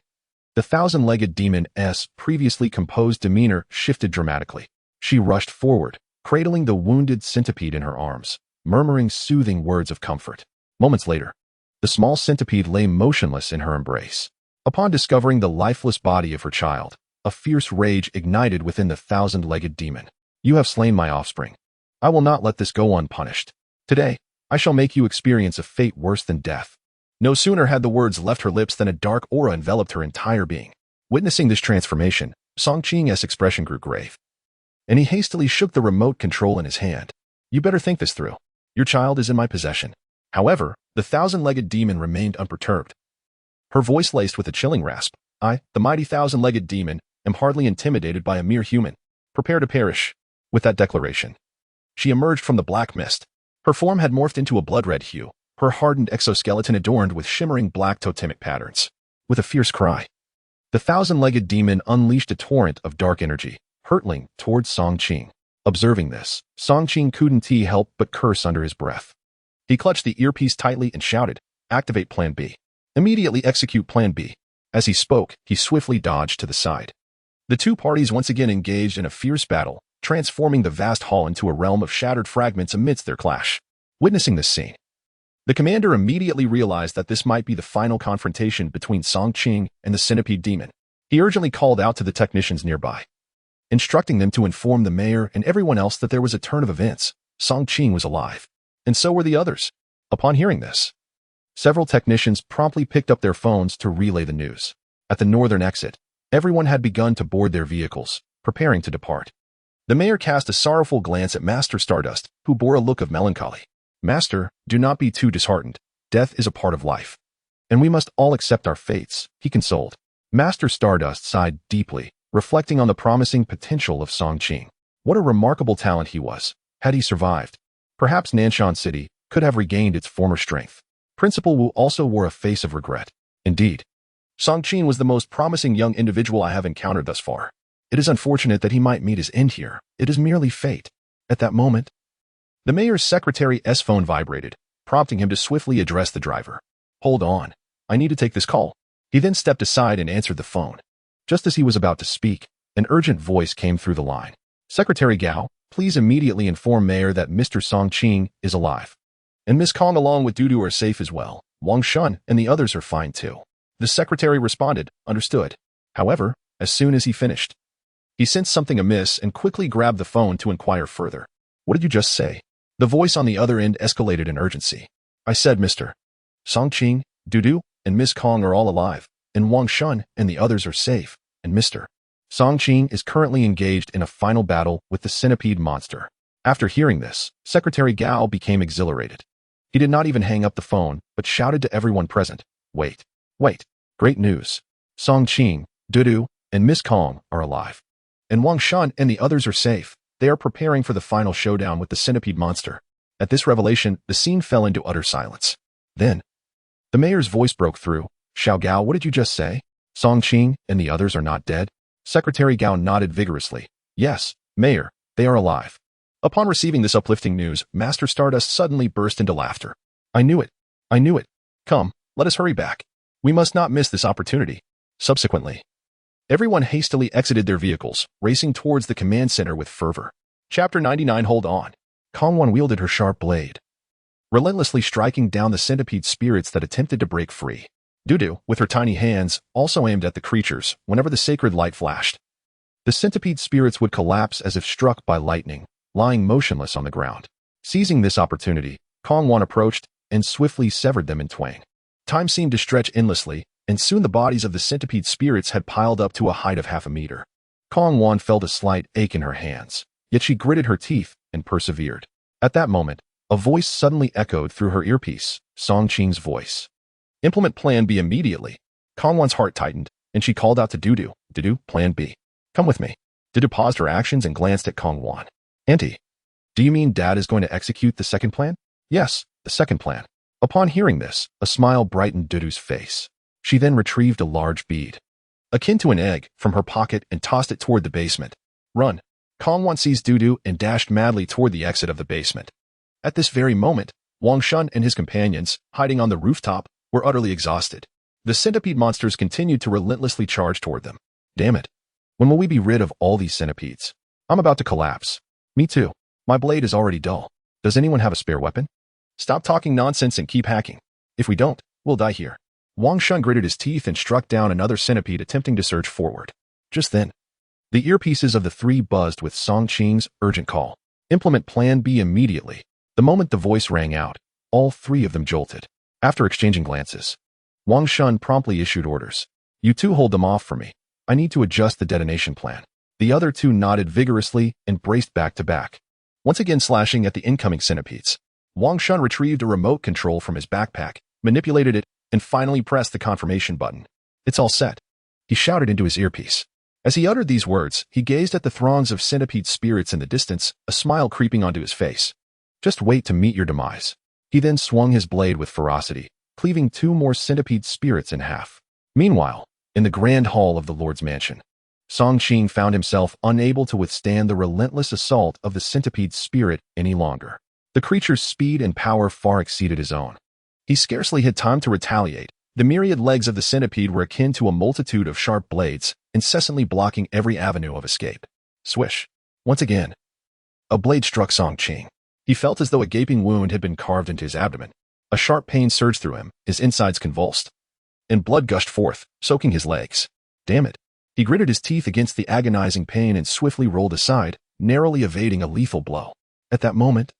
the thousand-legged demon's previously composed demeanor shifted dramatically. She rushed forward, cradling the wounded centipede in her arms, murmuring soothing words of comfort. Moments later, the small centipede lay motionless in her embrace. Upon discovering the lifeless body of her child, a fierce rage ignited within the thousand-legged demon. You have slain my offspring. I will not let this go unpunished. Today, I shall make you experience a fate worse than death. No sooner had the words left her lips than a dark aura enveloped her entire being. Witnessing this transformation, Song Qing's expression grew grave, and he hastily shook the remote control in his hand. You better think this through. Your child is in my possession. However, the thousand-legged demon remained unperturbed, her voice laced with a chilling rasp. I, the mighty thousand-legged demon, am hardly intimidated by a mere human. Prepare to perish. With that declaration, she emerged from the black mist. Her form had morphed into a blood-red hue, her hardened exoskeleton adorned with shimmering black totemic patterns. With a fierce cry, the thousand-legged demon unleashed a torrent of dark energy, hurtling towards Song Qing. Observing this, Song Qing couldn't help but curse under his breath. He clutched the earpiece tightly and shouted, "Activate Plan B. Immediately execute Plan B." As he spoke, he swiftly dodged to the side. The two parties once again engaged in a fierce battle, transforming the vast hall into a realm of shattered fragments amidst their clash. Witnessing this scene, the commander immediately realized that this might be the final confrontation between Song Qing and the centipede demon. He urgently called out to the technicians nearby, instructing them to inform the mayor and everyone else that there was a turn of events. Song Qing was alive, and so were the others. Upon hearing this, several technicians promptly picked up their phones to relay the news. At the northern exit, everyone had begun to board their vehicles, preparing to depart. The mayor cast a sorrowful glance at Master Stardust, who bore a look of melancholy. Master, do not be too disheartened. Death is a part of life, and we must all accept our fates, he consoled. Master Stardust sighed deeply, reflecting on the promising potential of Song Qing. What a remarkable talent he was. Had he survived, perhaps Nanshan City could have regained its former strength. Principal Wu also wore a face of regret. Indeed, Song Qing was the most promising young individual I have encountered thus far. It is unfortunate that he might meet his end here. It is merely fate. At that moment, the mayor's secretary's phone vibrated, prompting him to swiftly address the driver. Hold on. I need to take this call. He then stepped aside and answered the phone. Just as he was about to speak, an urgent voice came through the line. Secretary Gao, please immediately inform Mayor that Mr. Song Qing is alive, and Miss Kong along with Dudu are safe as well. Wang Shun and the others are fine too. The secretary responded, understood. However, as soon as he finished, he sensed something amiss and quickly grabbed the phone to inquire further. What did you just say? The voice on the other end escalated in urgency. I said Mr. Song Qing, Dudu, and Miss Kong are all alive, and Wang Shun and the others are safe, and Mr. Song Qing is currently engaged in a final battle with the centipede monster. After hearing this, Secretary Gao became exhilarated. He did not even hang up the phone, but shouted to everyone present, Wait. Great news. Song Qing, Dudu, and Miss Kong are alive, and Wang Shun and the others are safe. They are preparing for the final showdown with the centipede monster. At this revelation, the scene fell into utter silence. Then, the mayor's voice broke through. Xiao Gao, what did you just say? Song Qing and the others are not dead? Secretary Gao nodded vigorously. Yes, Mayor, they are alive. Upon receiving this uplifting news, Master Stardust suddenly burst into laughter. I knew it. Come, let us hurry back. We must not miss this opportunity. Subsequently, everyone hastily exited their vehicles, racing towards the command center with fervor. Chapter 99. Hold on. Kongwan wielded her sharp blade, relentlessly striking down the centipede spirits that attempted to break free. Dudu, with her tiny hands, also aimed at the creatures whenever the sacred light flashed. The centipede spirits would collapse as if struck by lightning, lying motionless on the ground. Seizing this opportunity, Kong Wan approached and swiftly severed them in twain. Time seemed to stretch endlessly, and soon the bodies of the centipede spirits had piled up to a height of half a meter. Kong Wan felt a slight ache in her hands, yet she gritted her teeth and persevered. At that moment, a voice suddenly echoed through her earpiece, Song Qing's voice. Implement Plan B immediately. Kong Wan's heart tightened, and she called out to Dudu, Dudu, Plan B. Come with me. Dudu paused her actions and glanced at Kong Wan. Auntie, do you mean Dad is going to execute the second plan? Yes, the second plan. Upon hearing this, a smile brightened Dudu's face. She then retrieved a large bead, akin to an egg, from her pocket and tossed it toward the basement. Run! Kong Wan seized Dudu and dashed madly toward the exit of the basement. At this very moment, Wang Shun and his companions, hiding on the rooftop, were utterly exhausted. The centipede monsters continued to relentlessly charge toward them. Damn it. When will we be rid of all these centipedes? I'm about to collapse. Me too. My blade is already dull. Does anyone have a spare weapon? Stop talking nonsense and keep hacking. If we don't, we'll die here. Wang Shun gritted his teeth and struck down another centipede attempting to surge forward. Just then, the earpieces of the three buzzed with Song Qing's urgent call. Implement Plan B immediately. The moment the voice rang out, all three of them jolted. After exchanging glances, Wang Shun promptly issued orders. You two hold them off for me. I need to adjust the detonation plan. The other two nodded vigorously and braced back to back, once again slashing at the incoming centipedes. Wang Shun retrieved a remote control from his backpack, manipulated it, and finally pressed the confirmation button. It's all set, he shouted into his earpiece. As he uttered these words, he gazed at the throngs of centipede spirits in the distance, a smile creeping onto his face. Just wait to meet your demise. He then swung his blade with ferocity, cleaving two more centipede spirits in half. Meanwhile, in the grand hall of the Lord's mansion, Song Qing found himself unable to withstand the relentless assault of the centipede spirit any longer. The creature's speed and power far exceeded his own. He scarcely had time to retaliate. The myriad legs of the centipede were akin to a multitude of sharp blades, incessantly blocking every avenue of escape. Swish. Once again, a blade struck Song Qing. He felt as though a gaping wound had been carved into his abdomen. A sharp pain surged through him, his insides convulsed, and blood gushed forth, soaking his legs. Damn it. He gritted his teeth against the agonizing pain and swiftly rolled aside, narrowly evading a lethal blow. At that moment,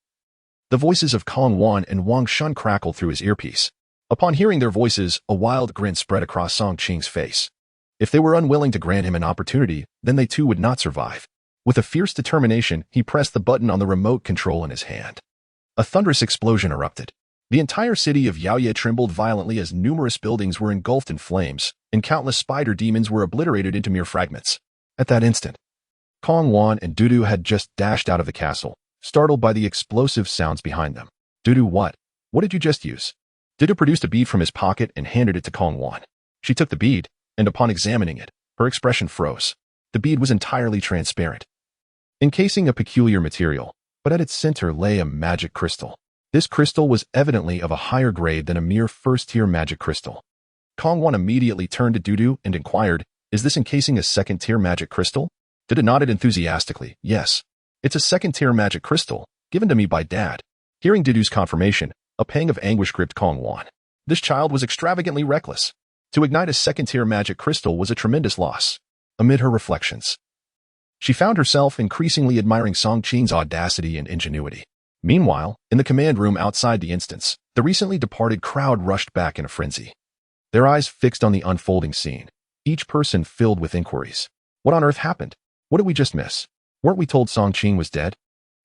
the voices of Kong Wan and Wang Shun crackled through his earpiece. Upon hearing their voices, a wild grin spread across Song Qing's face. If they were unwilling to grant him an opportunity, then they too would not survive. With a fierce determination, he pressed the button on the remote control in his hand. A thunderous explosion erupted. The entire city of Yaoye trembled violently as numerous buildings were engulfed in flames, and countless spider demons were obliterated into mere fragments. At that instant, Kong Wan and Dudu had just dashed out of the castle, startled by the explosive sounds behind them. Dudu, what? What did you just use? Dudu produced a bead from his pocket and handed it to Kong Wan. She took the bead, and upon examining it, her expression froze. The bead was entirely transparent, encasing a peculiar material, but at its center lay a magic crystal. This crystal was evidently of a higher grade than a mere first-tier magic crystal. Kong Wan immediately turned to Dudu and inquired, is this encasing a second-tier magic crystal? Dudu nodded enthusiastically, yes. It's a second-tier magic crystal, given to me by Dad. Hearing Dudu's confirmation, a pang of anguish gripped Kong Wan. This child was extravagantly reckless. To ignite a second-tier magic crystal was a tremendous loss. Amid her reflections, she found herself increasingly admiring Song Qing's audacity and ingenuity. Meanwhile, in the command room outside the instance, the recently departed crowd rushed back in a frenzy, their eyes fixed on the unfolding scene, each person filled with inquiries. What on earth happened? What did we just miss? Weren't we told Song Qing was dead?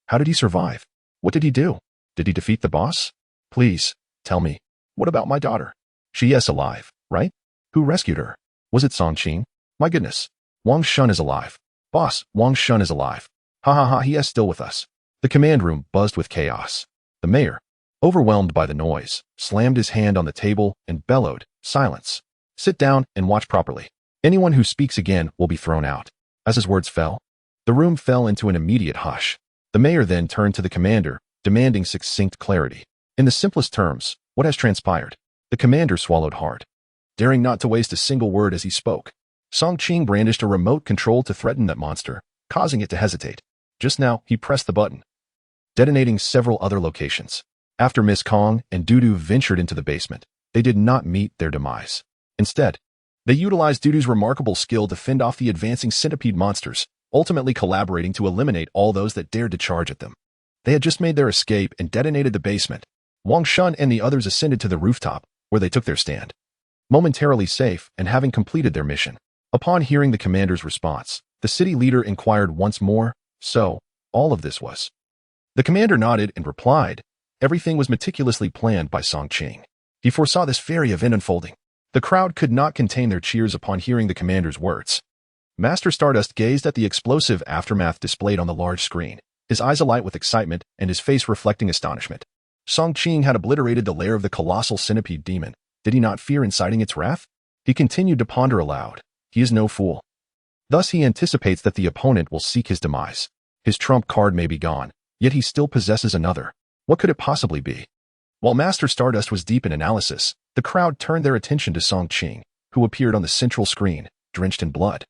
How did he survive? What did he do? Did he defeat the boss? Please, tell me. What about my daughter? She is alive, right? Who rescued her? Was it Song Qing? My goodness. Wang Shun is alive. Boss, Wang Shun is alive. Ha ha ha, he is still with us. The command room buzzed with chaos. The mayor, overwhelmed by the noise, slammed his hand on the table and bellowed, silence. Sit down and watch properly. Anyone who speaks again will be thrown out. As his words fell, the room fell into an immediate hush. The mayor then turned to the commander, demanding succinct clarity. In the simplest terms, what has transpired? The commander swallowed hard, daring not to waste a single word as he spoke. Song Qing brandished a remote control to threaten that monster, causing it to hesitate. Just now, he pressed the button, detonating several other locations. After Miss Kong and Dudu ventured into the basement, they did not meet their demise. Instead, They utilized Dudu's remarkable skill to fend off the advancing centipede monsters, ultimately collaborating to eliminate all those that dared to charge at them. They had just made their escape and detonated the basement. Wang Shun and the others ascended to the rooftop, where they took their stand. Momentarily safe and having completed their mission. Upon hearing the commander's response, the city leader inquired once more, "So, all of this was?" The commander nodded and replied, "Everything was meticulously planned by Song Qing. He foresaw this very event unfolding." The crowd could not contain their cheers upon hearing the commander's words. Master Stardust gazed at the explosive aftermath displayed on the large screen, his eyes alight with excitement and his face reflecting astonishment. Song Qing had obliterated the lair of the colossal centipede demon. Did he not fear inciting its wrath? He continued to ponder aloud. He is no fool. Thus he anticipates that the opponent will seek his demise. His trump card may be gone, yet he still possesses another. What could it possibly be? While Master Stardust was deep in analysis, the crowd turned their attention to Song Qing, who appeared on the central screen, drenched in blood.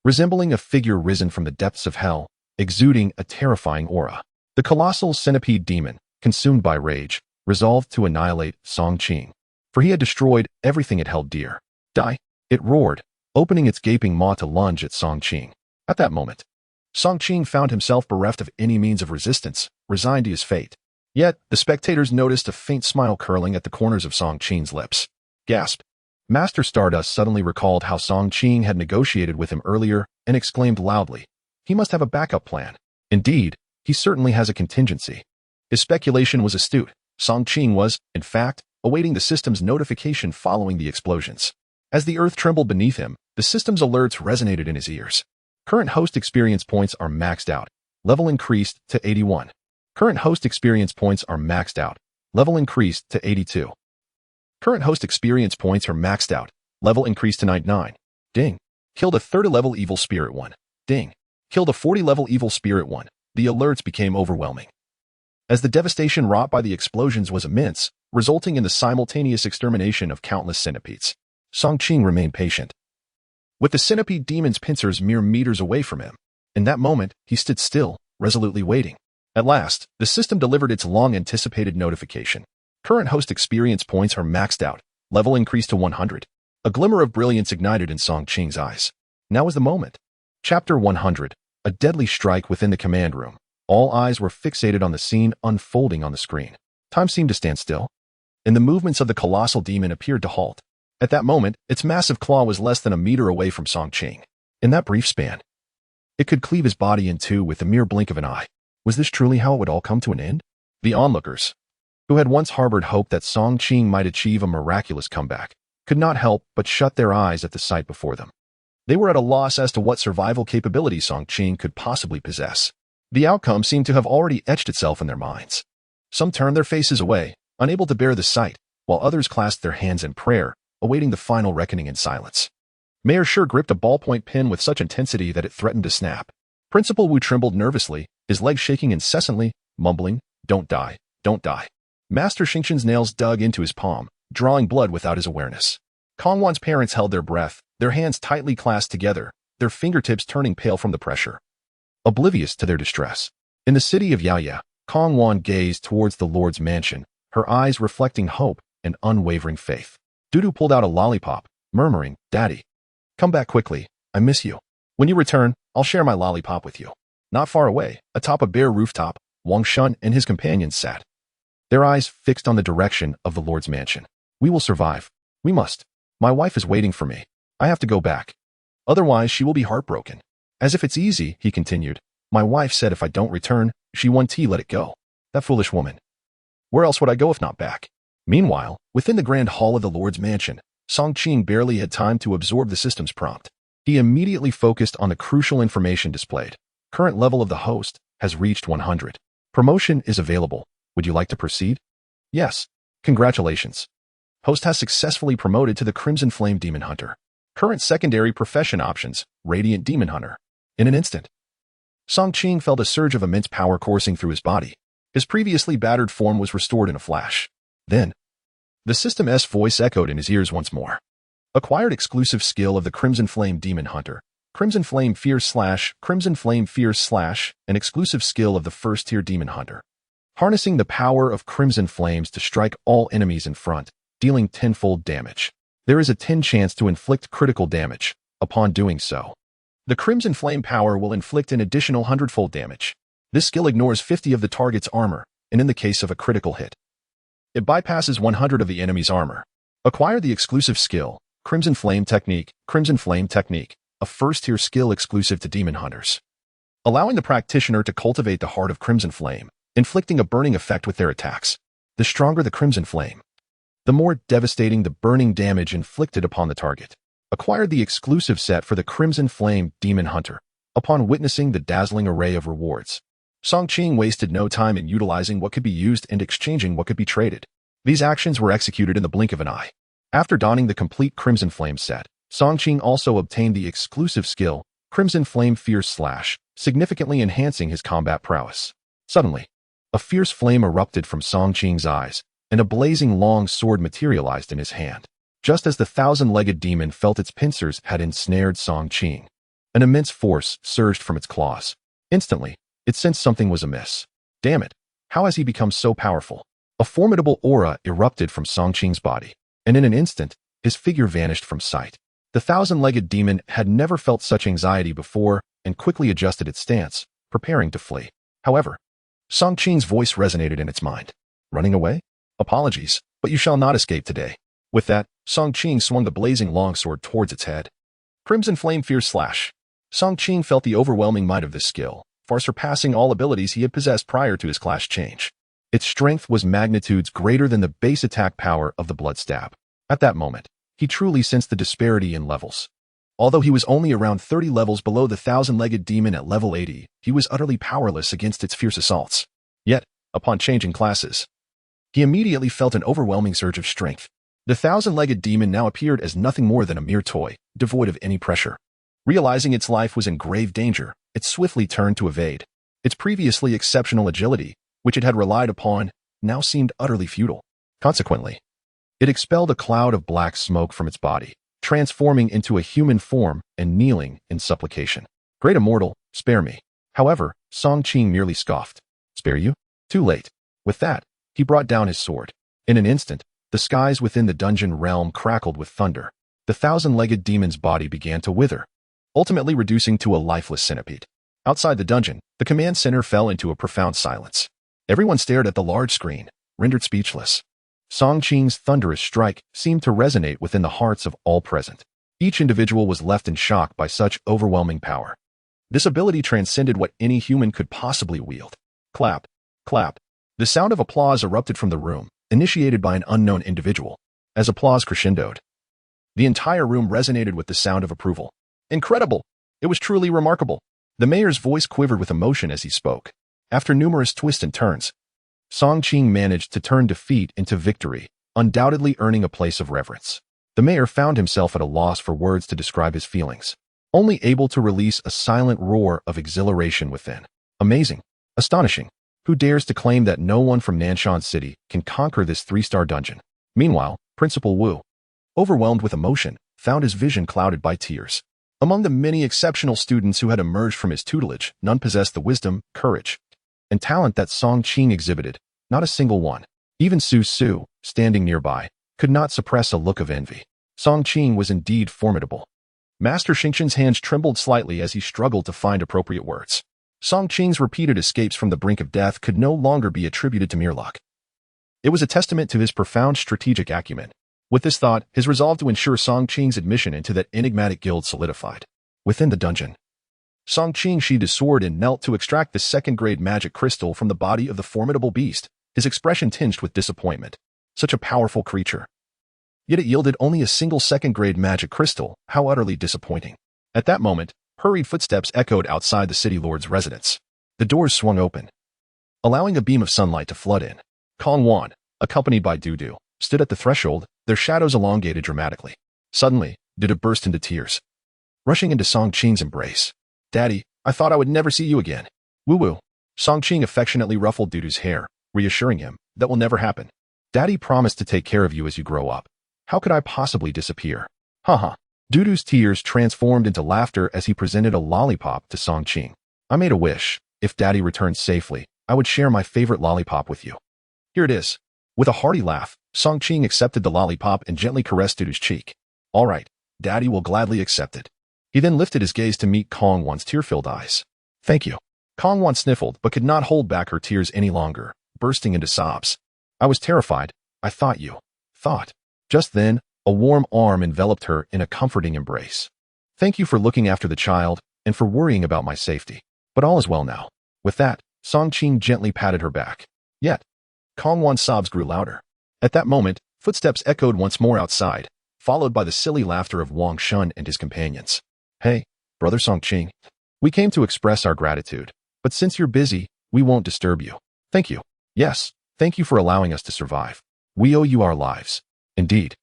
Resembling a figure risen from the depths of hell, exuding a terrifying aura. The colossal centipede demon, consumed by rage, resolved to annihilate Song Qing. For he had destroyed everything it held dear. Die! It roared, opening its gaping maw to lunge at Song Qing. At that moment, Song Qing found himself bereft of any means of resistance, resigned to his fate. Yet, the spectators noticed a faint smile curling at the corners of Song Qing's lips. Gasped. Master Stardust suddenly recalled how Song Qing had negotiated with him earlier and exclaimed loudly, "He must have a backup plan. Indeed, he certainly has a contingency." His speculation was astute. Song Qing was, in fact, awaiting the system's notification following the explosions. As the earth trembled beneath him, the system's alerts resonated in his ears. Current host experience points are maxed out. Level increased to 81. Current host experience points are maxed out. Level increased to 82. Current host experience points are maxed out. Level increased to 99. Ding. Killed a 30-level evil spirit 1. Ding. Killed a 40-level evil spirit 1. The alerts became overwhelming. As the devastation wrought by the explosions was immense, resulting in the simultaneous extermination of countless centipedes, Song Qing remained patient. With the centipede demon's pincers mere meters away from him, in that moment, he stood still, resolutely waiting. At last, the system delivered its long-anticipated notification. Current host experience points are maxed out. Level increased to 100. A glimmer of brilliance ignited in Song Qing's eyes. Now was the moment. Chapter 100. A deadly strike within the command room. All eyes were fixated on the scene unfolding on the screen. Time seemed to stand still, and the movements of the colossal demon appeared to halt. At that moment, its massive claw was less than a meter away from Song Qing. In that brief span, it could cleave his body in two with the mere blink of an eye. Was this truly how it would all come to an end? The onlookers, who had once harbored hope that Song Qing might achieve a miraculous comeback, could not help but shut their eyes at the sight before them. They were at a loss as to what survival capability Song Qing could possibly possess. The outcome seemed to have already etched itself in their minds. Some turned their faces away, unable to bear the sight, while others clasped their hands in prayer, awaiting the final reckoning in silence. Mayor Shi gripped a ballpoint pen with such intensity that it threatened to snap. Principal Wu trembled nervously, his legs shaking incessantly, mumbling, "Don't die, don't die." Master Xingqian's nails dug into his palm, drawing blood without his awareness. Kongwan's parents held their breath, their hands tightly clasped together, their fingertips turning pale from the pressure. Oblivious to their distress. In the city of Yaoya, Kongwan gazed towards the Lord's mansion, her eyes reflecting hope and unwavering faith. Dudu pulled out a lollipop, murmuring, "Daddy, come back quickly, I miss you. When you return, I'll share my lollipop with you." Not far away, atop a bare rooftop, Wang Shun and his companions sat, their eyes fixed on the direction of the Lord's mansion. "We will survive. We must. My wife is waiting for me. I have to go back. Otherwise, she will be heartbroken." "As if it's easy," he continued. "My wife said if I don't return, she won't let it go. That foolish woman. Where else would I go if not back?" Meanwhile, within the grand hall of the Lord's mansion, Song Qing barely had time to absorb the system's prompt. He immediately focused on the crucial information displayed. Current level of the host has reached 100. Promotion is available. Would you like to proceed? Yes. Congratulations. Host has successfully promoted to the Crimson Flame Demon Hunter. Current secondary profession options, Radiant Demon Hunter. In an instant, Song Qing felt a surge of immense power coursing through his body. His previously battered form was restored in a flash. Then, the system's voice echoed in his ears once more. Acquired exclusive skill of the Crimson Flame Demon Hunter. Crimson Flame Fierce / Crimson Flame Fierce / an exclusive skill of the first-tier Demon Hunter. Harnessing the power of Crimson Flames to strike all enemies in front, dealing tenfold damage. There is a 10 chance to inflict critical damage. Upon doing so, the Crimson Flame power will inflict an additional 100-fold damage. This skill ignores 50 of the target's armor, and in the case of a critical hit, it bypasses 100 of the enemy's armor. Acquire the exclusive skill, Crimson Flame Technique. Crimson Flame Technique, a first-tier skill exclusive to demon hunters, allowing the practitioner to cultivate the heart of Crimson Flame, inflicting a burning effect with their attacks. The stronger the Crimson Flame, the more devastating the burning damage inflicted upon the target. Acquire the exclusive set for the Crimson Flame Demon Hunter. Upon witnessing the dazzling array of rewards, Song Qing wasted no time in utilizing what could be used and exchanging what could be traded. These actions were executed in the blink of an eye. After donning the complete Crimson Flame set, Song Qing also obtained the exclusive skill, Crimson Flame Fierce Slash, significantly enhancing his combat prowess. Suddenly, a fierce flame erupted from Song Qing's eyes, and a blazing long sword materialized in his hand. Just as the thousand-legged demon felt its pincers had ensnared Song Qing, an immense force surged from its claws. Instantly, it sensed something was amiss. Damn it, how has he become so powerful? A formidable aura erupted from Song Qing's body, and in an instant, his figure vanished from sight. The thousand-legged demon had never felt such anxiety before and quickly adjusted its stance, preparing to flee. However, Song Qing's voice resonated in its mind. Running away? Apologies, but you shall not escape today. With that, Song Qing swung the blazing longsword towards its head. Crimson Flame Fierce Slash. Song Qing felt the overwhelming might of this skill, far surpassing all abilities he had possessed prior to his class change. Its strength was magnitudes greater than the base attack power of the blood stab. At that moment, he truly sensed the disparity in levels. Although he was only around 30 levels below the thousand-legged demon at level 80, he was utterly powerless against its fierce assaults. Yet, upon changing classes, he immediately felt an overwhelming surge of strength. The thousand-legged demon now appeared as nothing more than a mere toy, devoid of any pressure. Realizing its life was in grave danger, it swiftly turned to evade. Its previously exceptional agility, which it had relied upon, now seemed utterly futile. Consequently, it expelled a cloud of black smoke from its body, transforming into a human form and kneeling in supplication. Great Immortal, spare me. However, Song Qing merely scoffed. Spare you? Too late. With that, he brought down his sword. In an instant, the skies within the dungeon realm crackled with thunder. The thousand-legged demon's body began to wither, ultimately reducing to a lifeless centipede. Outside the dungeon, the command center fell into a profound silence. Everyone stared at the large screen, rendered speechless. Song Qing's thunderous strike seemed to resonate within the hearts of all present. Each individual was left in shock by such overwhelming power. This ability transcended what any human could possibly wield. Clap, clap. The sound of applause erupted from the room, initiated by an unknown individual. As applause crescendoed, the entire room resonated with the sound of approval. Incredible! It was truly remarkable. The mayor's voice quivered with emotion as he spoke. After numerous twists and turns, Song Qing managed to turn defeat into victory, undoubtedly earning a place of reverence. The mayor found himself at a loss for words to describe his feelings, only able to release a silent roar of exhilaration within. Amazing. Astonishing. Who dares to claim that no one from Nanshan City can conquer this 3-star dungeon? Meanwhile, Principal Wu, overwhelmed with emotion, found his vision clouded by tears. Among the many exceptional students who had emerged from his tutelage, none possessed the wisdom, courage, and talent that Song Qing exhibited. Not a single one. Even Su Su, standing nearby, could not suppress a look of envy. Song Qing was indeed formidable. Master Xingqian's hands trembled slightly as he struggled to find appropriate words. Song Qing's repeated escapes from the brink of death could no longer be attributed to mere luck. It was a testament to his profound strategic acumen. With this thought, his resolve to ensure Song Qing's admission into that enigmatic guild solidified. Within the dungeon, Song Qing sheathed his sword and knelt to extract the second-grade magic crystal from the body of the formidable beast, his expression tinged with disappointment. Such a powerful creature. Yet it yielded only a single second-grade magic crystal. How utterly disappointing. At that moment, hurried footsteps echoed outside the city lord's residence. The doors swung open, allowing a beam of sunlight to flood in. Kong Wan, accompanied by Dudu, stood at the threshold, their shadows elongated dramatically. Suddenly, Dudu burst into tears, rushing into Song Qing's embrace. Daddy, I thought I would never see you again. Woo-woo. Song Qing affectionately ruffled Dudu's hair, reassuring him, that will never happen. Daddy promised to take care of you as you grow up. How could I possibly disappear? Haha. Dudu's tears transformed into laughter as he presented a lollipop to Song Qing. I made a wish. If Daddy returns safely, I would share my favorite lollipop with you. Here it is. With a hearty laugh, Song Qing accepted the lollipop and gently caressed Dudu's cheek. All right, Daddy will gladly accept it. He then lifted his gaze to meet Kong Wan's tear-filled eyes. Thank you. Kong Wan sniffled but could not hold back her tears any longer, bursting into sobs. I was terrified. I thought you. Thought. Just then, a warm arm enveloped her in a comforting embrace. Thank you for looking after the child and for worrying about my safety. But all is well now. With that, Song Qing gently patted her back. Yet, Kong Wan's sobs grew louder. At that moment, footsteps echoed once more outside, followed by the silly laughter of Wang Shun and his companions. Hey, Brother Song Qing. We came to express our gratitude, but since you're busy, we won't disturb you. Thank you. Yes, thank you for allowing us to survive. We owe you our lives. Indeed.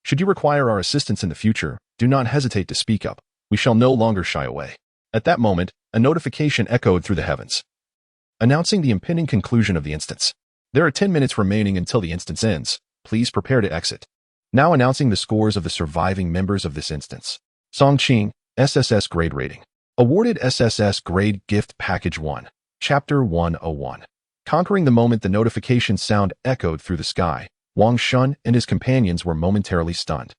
Should you require our assistance in the future, do not hesitate to speak up. We shall no longer shy away. At that moment, a notification echoed through the heavens, announcing the impending conclusion of the instance. There are 10 minutes remaining until the instance ends. Please prepare to exit. Now announcing the scores of the surviving members of this instance. Song Qing, SSS Grade Rating. Awarded SSS Grade Gift Package 1. Chapter 101. Conquering the moment the notification sound echoed through the sky, Wang Shun and his companions were momentarily stunned.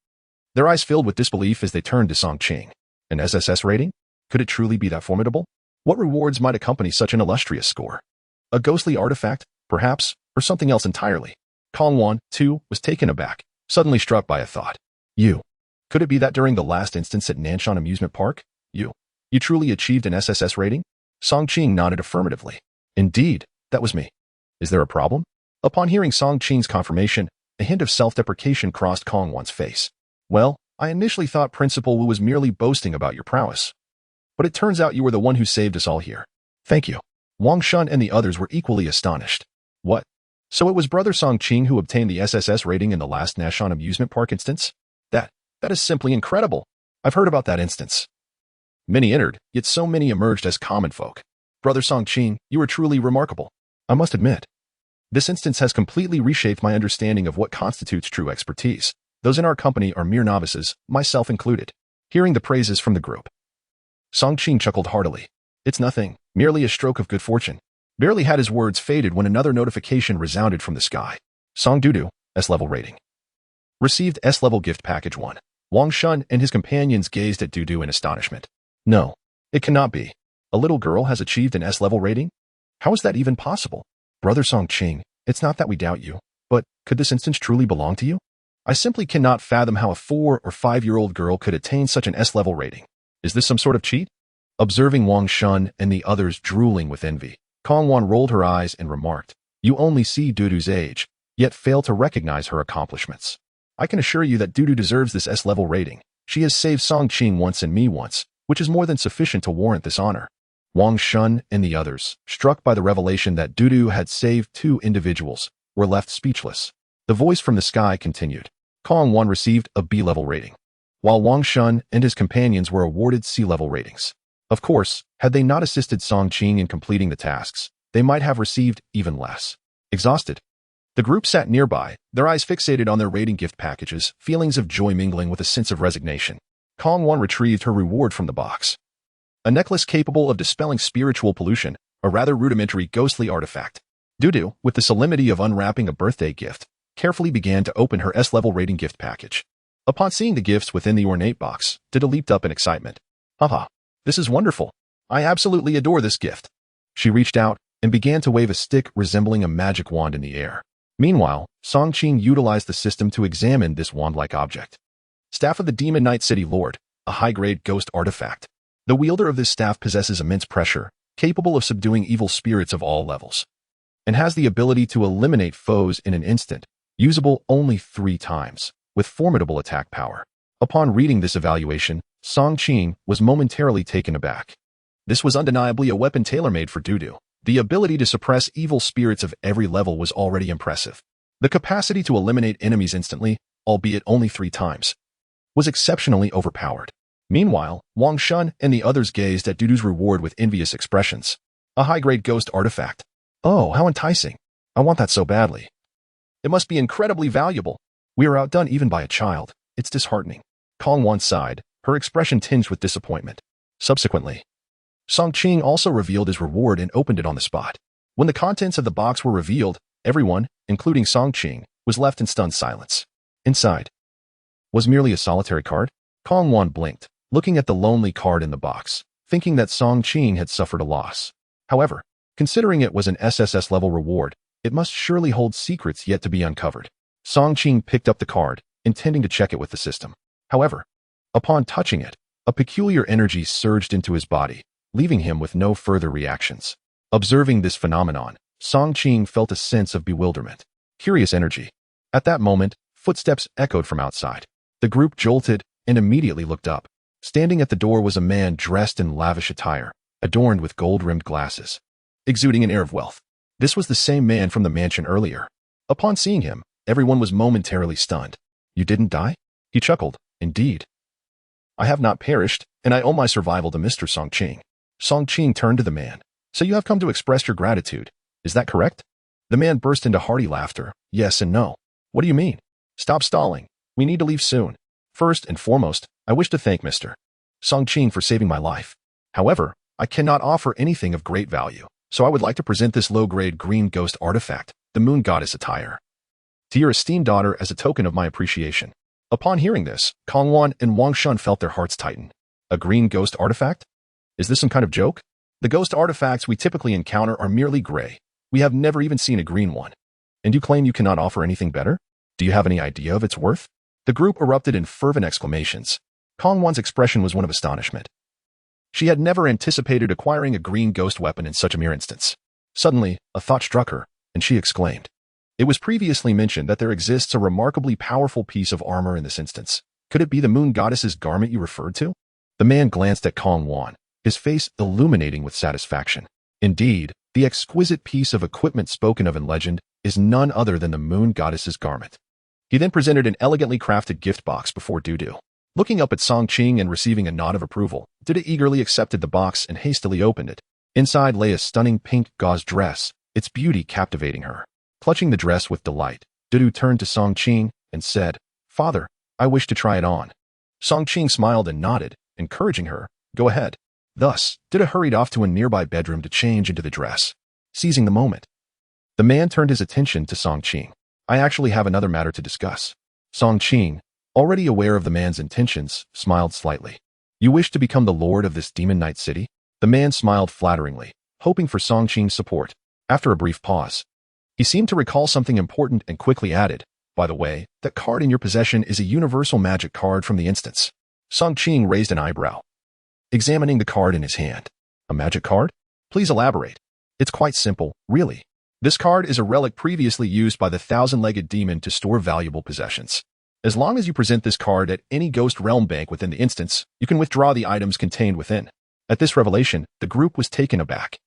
Their eyes filled with disbelief as they turned to Song Qing. An SSS rating? Could it truly be that formidable? What rewards might accompany such an illustrious score? A ghostly artifact, perhaps, or something else entirely? Kong Wan, too, was taken aback, suddenly struck by a thought. Could it be that during the last instance at Nanshan Amusement Park, you truly achieved an SSS rating? Song Qing nodded affirmatively. Indeed, that was me. Is there a problem? Upon hearing Song Qing's confirmation, a hint of self-deprecation crossed Kong Wan's face. Well, I initially thought Principal Wu was merely boasting about your prowess. But it turns out you were the one who saved us all here. Thank you. Wang Shun and the others were equally astonished. What? So it was Brother Song Qing who obtained the SSS rating in the last Nanshan Amusement Park instance? That is simply incredible. I've heard about that instance. Many entered, yet so many emerged as common folk. Brother Song Qing, you are truly remarkable. I must admit, this instance has completely reshaped my understanding of what constitutes true expertise. Those in our company are mere novices, myself included. Hearing the praises from the group, Song Qing chuckled heartily. It's nothing, merely a stroke of good fortune. Barely had his words faded when another notification resounded from the sky. Song Dudu, S-level rating. Received S-level gift package 1. Wang Shun and his companions gazed at Dudu in astonishment. No, it cannot be. A little girl has achieved an S-level rating? How is that even possible? Brother Song Qing, it's not that we doubt you, but could this instance truly belong to you? I simply cannot fathom how a 4 or 5-year-old girl could attain such an S-level rating. Is this some sort of cheat? Observing Wang Shun and the others drooling with envy, Kong Wan rolled her eyes and remarked, You only see Dudu's age, yet fail to recognize her accomplishments. I can assure you that Dudu deserves this S-level rating. She has saved Song Qing once and me once, which is more than sufficient to warrant this honor. Wang Shun and the others, struck by the revelation that Dudu had saved 2 individuals, were left speechless. The voice from the sky continued. Kong Wan received a B-level rating, while Wang Shun and his companions were awarded C-level ratings. Of course, had they not assisted Song Qing in completing the tasks, they might have received even less. Exhausted, the group sat nearby, their eyes fixated on their rating gift packages, feelings of joy mingling with a sense of resignation. Kong Wan retrieved her reward from the box. A necklace capable of dispelling spiritual pollution, a rather rudimentary ghostly artifact. Dudu, with the solemnity of unwrapping a birthday gift, carefully began to open her S-level rating gift package. Upon seeing the gifts within the ornate box, Dudu leaped up in excitement. Haha, this is wonderful. I absolutely adore this gift. She reached out and began to wave a stick resembling a magic wand in the air. Meanwhile, Song Qing utilized the system to examine this wand-like object. Staff of the Demon Knight City Lord, a high-grade ghost artifact. The wielder of this staff possesses immense pressure, capable of subduing evil spirits of all levels, and has the ability to eliminate foes in an instant, usable only 3 times, with formidable attack power. Upon reading this evaluation, Song Qing was momentarily taken aback. This was undeniably a weapon tailor-made for Dudu. The ability to suppress evil spirits of every level was already impressive. The capacity to eliminate enemies instantly, albeit only 3 times, was exceptionally overpowered. Meanwhile, Wang Shun and the others gazed at Dudu's reward with envious expressions. A high-grade ghost artifact. Oh, how enticing. I want that so badly. It must be incredibly valuable. We are outdone even by a child. It's disheartening. Kong Wan sighed, her expression tinged with disappointment. Subsequently, Song Qing also revealed his reward and opened it on the spot. When the contents of the box were revealed, everyone, including Song Qing, was left in stunned silence. Inside was merely a solitary card. Kong Wan blinked, looking at the lonely card in the box, thinking that Song Qing had suffered a loss. However, considering it was an SSS-level reward, it must surely hold secrets yet to be uncovered. Song Qing picked up the card, intending to check it with the system. However, upon touching it, a peculiar energy surged into his body, leaving him with no further reactions. Observing this phenomenon, Song Qing felt a sense of bewilderment. Curious energy. At that moment, footsteps echoed from outside. The group jolted and immediately looked up. Standing at the door was a man dressed in lavish attire, adorned with gold-rimmed glasses, exuding an air of wealth. This was the same man from the mansion earlier. Upon seeing him, everyone was momentarily stunned. "You didn't die?" He chuckled. "Indeed. I have not perished, and I owe my survival to Mr. Song Qing." Song Qing turned to the man. "So you have come to express your gratitude. Is that correct?" The man burst into hearty laughter. "Yes and no. What do you mean? Stop stalling. We need to leave soon. First and foremost, I wish to thank Mr. Song Qing for saving my life. However, I cannot offer anything of great value, so I would like to present this low-grade green ghost artifact, the Moon Goddess attire, to your esteemed daughter as a token of my appreciation." Upon hearing this, Kong Wan and Wang Shun felt their hearts tighten. A green ghost artifact? Is this some kind of joke? The ghost artifacts we typically encounter are merely gray. We have never even seen a green one. And you claim you cannot offer anything better? Do you have any idea of its worth? The group erupted in fervent exclamations. Kong Wan's expression was one of astonishment. She had never anticipated acquiring a green ghost weapon in such a mere instance. Suddenly, a thought struck her, and she exclaimed. It was previously mentioned that there exists a remarkably powerful piece of armor in this instance. Could it be the Moon Goddess's garment you referred to? The man glanced at Kong Wan, his face illuminating with satisfaction. Indeed, the exquisite piece of equipment spoken of in legend is none other than the Moon Goddess's garment. He then presented an elegantly crafted gift box before Dudu. Looking up at Song Qing and receiving a nod of approval, Dudu eagerly accepted the box and hastily opened it. Inside lay a stunning pink gauze dress, its beauty captivating her. Clutching the dress with delight, Dudu turned to Song Qing and said, "Father, I wish to try it on." Song Qing smiled and nodded, encouraging her, "Go ahead." Thus, Dudu hurried off to a nearby bedroom to change into the dress. Seizing the moment, the man turned his attention to Song Qing. "I actually have another matter to discuss." Song Qing, already aware of the man's intentions, smiled slightly. "You wish to become the lord of this Demon Knight city?" The man smiled flatteringly, hoping for Song Qing's support. After a brief pause, he seemed to recall something important and quickly added, "By the way, that card in your possession is a universal magic card from the instance." Song Qing raised an eyebrow, examining the card in his hand. "A magic card? Please elaborate." "It's quite simple, really. This card is a relic previously used by the thousand-legged demon to store valuable possessions. As long as you present this card at any Ghost Realm bank within the instance, you can withdraw the items contained within." At this revelation, the group was taken aback.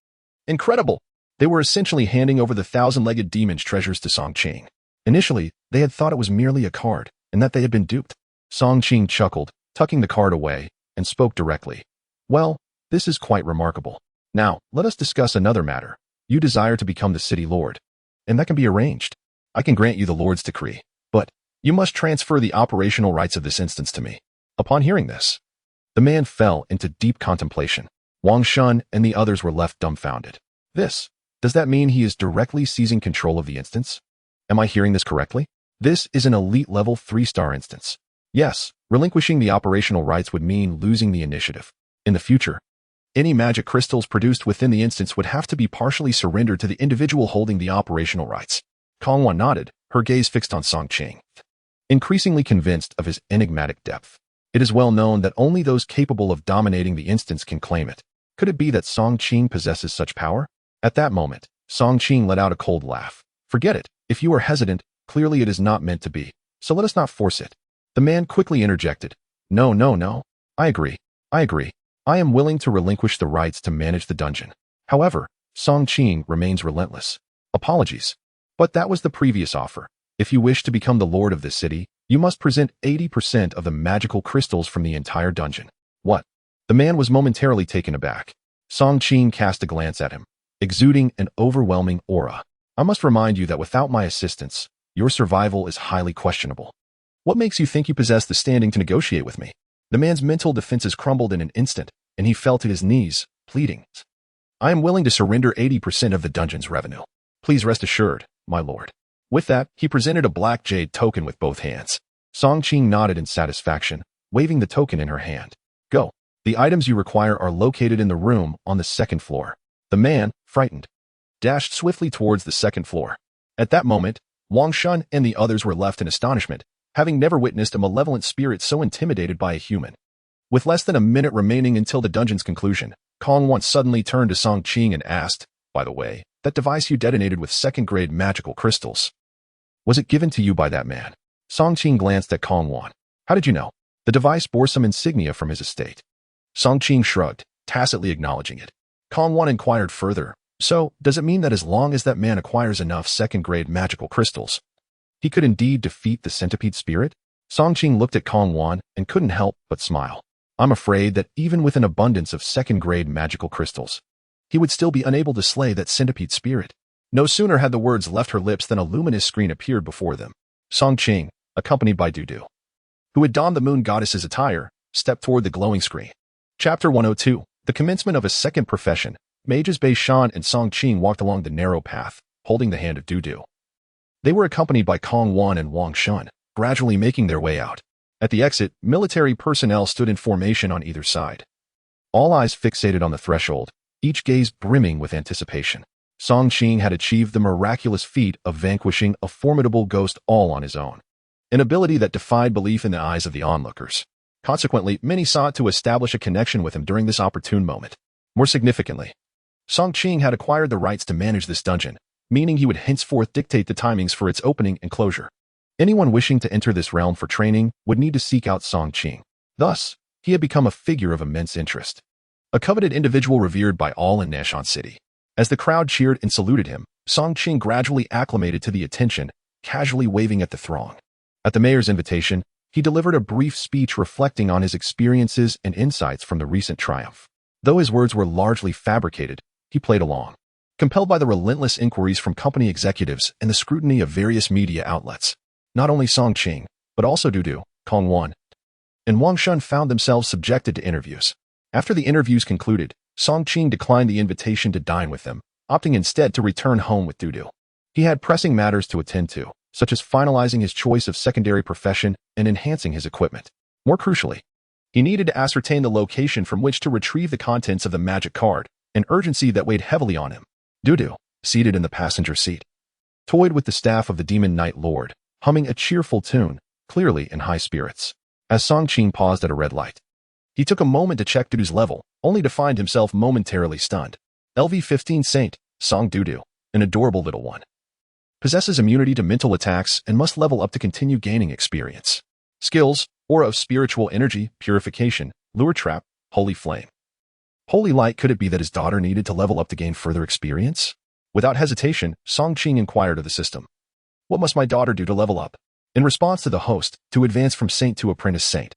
Incredible! They were essentially handing over the thousand-legged demon's treasures to Song Qing. Initially, they had thought it was merely a card, and that they had been duped. Song Qing chuckled, tucking the card away, and spoke directly. "Well, this is quite remarkable. Now, let us discuss another matter. You desire to become the city lord, and that can be arranged. I can grant you the lord's decree, but you must transfer the operational rights of this instance to me." Upon hearing this, the man fell into deep contemplation. Wang Shun and the others were left dumbfounded. Does that mean he is directly seizing control of the instance? Am I hearing this correctly? This is an elite-level 3-star instance. Yes, relinquishing the operational rights would mean losing the initiative. In the future, any magic crystals produced within the instance would have to be partially surrendered to the individual holding the operational rights. Kong Wan nodded, her gaze fixed on Song Qing, increasingly convinced of his enigmatic depth. It is well known that only those capable of dominating the instance can claim it. Could it be that Song Qing possesses such power? At that moment, Song Qing let out a cold laugh. "Forget it. If you are hesitant, clearly it is not meant to be. So let us not force it." The man quickly interjected. No. I agree. I am willing to relinquish the rights to manage the dungeon." However, Song Qing remains relentless. "Apologies. But that was the previous offer. If you wish to become the lord of this city, you must present 80% of the magical crystals from the entire dungeon." "What?" The man was momentarily taken aback. Song Qing cast a glance at him, exuding an overwhelming aura. "I must remind you that without my assistance, your survival is highly questionable. What makes you think you possess the standing to negotiate with me?" The man's mental defenses crumbled in an instant, and he fell to his knees, pleading. "I am willing to surrender 80% of the dungeon's revenue. Please rest assured, my lord. With that, he presented a black jade token with both hands. Song Qing nodded in satisfaction, waving the token in her hand. Go. The items you require are located in the room on the second floor. The man, frightened, dashed swiftly towards the second floor. At that moment, Wang Shun and the others were left in astonishment, having never witnessed a malevolent spirit so intimidated by a human. With less than a minute remaining until the dungeon's conclusion, Kong once suddenly turned to Song Qing and asked, "By the way, that device you detonated with second-grade magical crystals, was it given to you by that man?" Song Qing glanced at Kong Wan. "How did you know?" The device bore some insignia from his estate. Song Qing shrugged, tacitly acknowledging it. Kong Wan inquired further, "So, does it mean that as long as that man acquires enough second-grade magical crystals, he could indeed defeat the centipede spirit?" Song Qing looked at Kong Wan and couldn't help but smile. "I'm afraid that even with an abundance of second-grade magical crystals, he would still be unable to slay that centipede spirit." No sooner had the words left her lips than a luminous screen appeared before them. Song Qing, accompanied by Dudu, who had donned the moon goddess's attire, stepped toward the glowing screen. Chapter 102, The Commencement of a Second Profession. Mages Bei Shan and Song Qing walked along the narrow path, holding the hand of Dudu. They were accompanied by Kong Wan and Wang Shun, gradually making their way out. At the exit, military personnel stood in formation on either side. All eyes fixated on the threshold, each gaze brimming with anticipation. Song Qing had achieved the miraculous feat of vanquishing a formidable ghost all on his own, an ability that defied belief in the eyes of the onlookers. Consequently, many sought to establish a connection with him during this opportune moment. More significantly, Song Qing had acquired the rights to manage this dungeon, meaning he would henceforth dictate the timings for its opening and closure. Anyone wishing to enter this realm for training would need to seek out Song Qing. Thus, he had become a figure of immense interest, a coveted individual revered by all in Nashan City. As the crowd cheered and saluted him, Song Qing gradually acclimated to the attention, casually waving at the throng. At the mayor's invitation, he delivered a brief speech reflecting on his experiences and insights from the recent triumph. Though his words were largely fabricated, he played along, compelled by the relentless inquiries from company executives and the scrutiny of various media outlets. Not only Song Qing, but also Dudu, Kong Wan, and Wang Shun found themselves subjected to interviews. After the interviews concluded, Song Qing declined the invitation to dine with them, opting instead to return home with Dudu. He had pressing matters to attend to, such as finalizing his choice of secondary profession and enhancing his equipment. More crucially, he needed to ascertain the location from which to retrieve the contents of the magic card, an urgency that weighed heavily on him. Dudu, seated in the passenger seat, toyed with the staff of the Demon Knight Lord, humming a cheerful tune, clearly in high spirits. As Song Qing paused at a red light, he took a moment to check Dudu's level, only to find himself momentarily stunned. LV-15 Saint, Song Dudu, an adorable little one, possesses immunity to mental attacks and must level up to continue gaining experience. Skills: Aura of Spiritual Energy, Purification, Lure Trap, Holy Flame. Holy Light. Could it be that his daughter needed to level up to gain further experience? Without hesitation, Song Qing inquired of the system, "What must my daughter do to level up?" In response to the host, to advance from Saint to Apprentice Saint,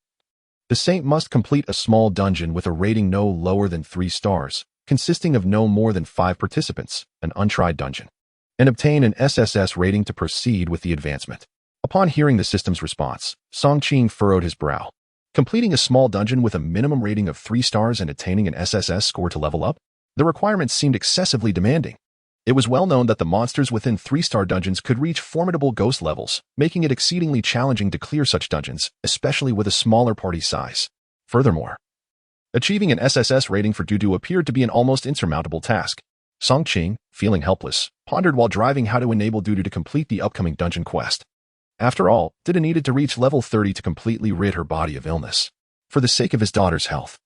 the Saint must complete a small dungeon with a rating no lower than 3 stars, consisting of no more than 5 participants, an untried dungeon, and obtain an SSS rating to proceed with the advancement. Upon hearing the system's response, Song Qing furrowed his brow. Completing a small dungeon with a minimum rating of 3 stars and attaining an SSS score to level up? The requirements seemed excessively demanding. It was well known that the monsters within 3-star dungeons could reach formidable ghost levels, making it exceedingly challenging to clear such dungeons, especially with a smaller party size. Furthermore, achieving an SSS rating for Dudu appeared to be an almost insurmountable task. Song Qing, feeling helpless, pondered while driving how to enable Dudu to complete the upcoming dungeon quest. After all, Dudu needed to reach level 30 to completely rid her body of illness, for the sake of his daughter's health.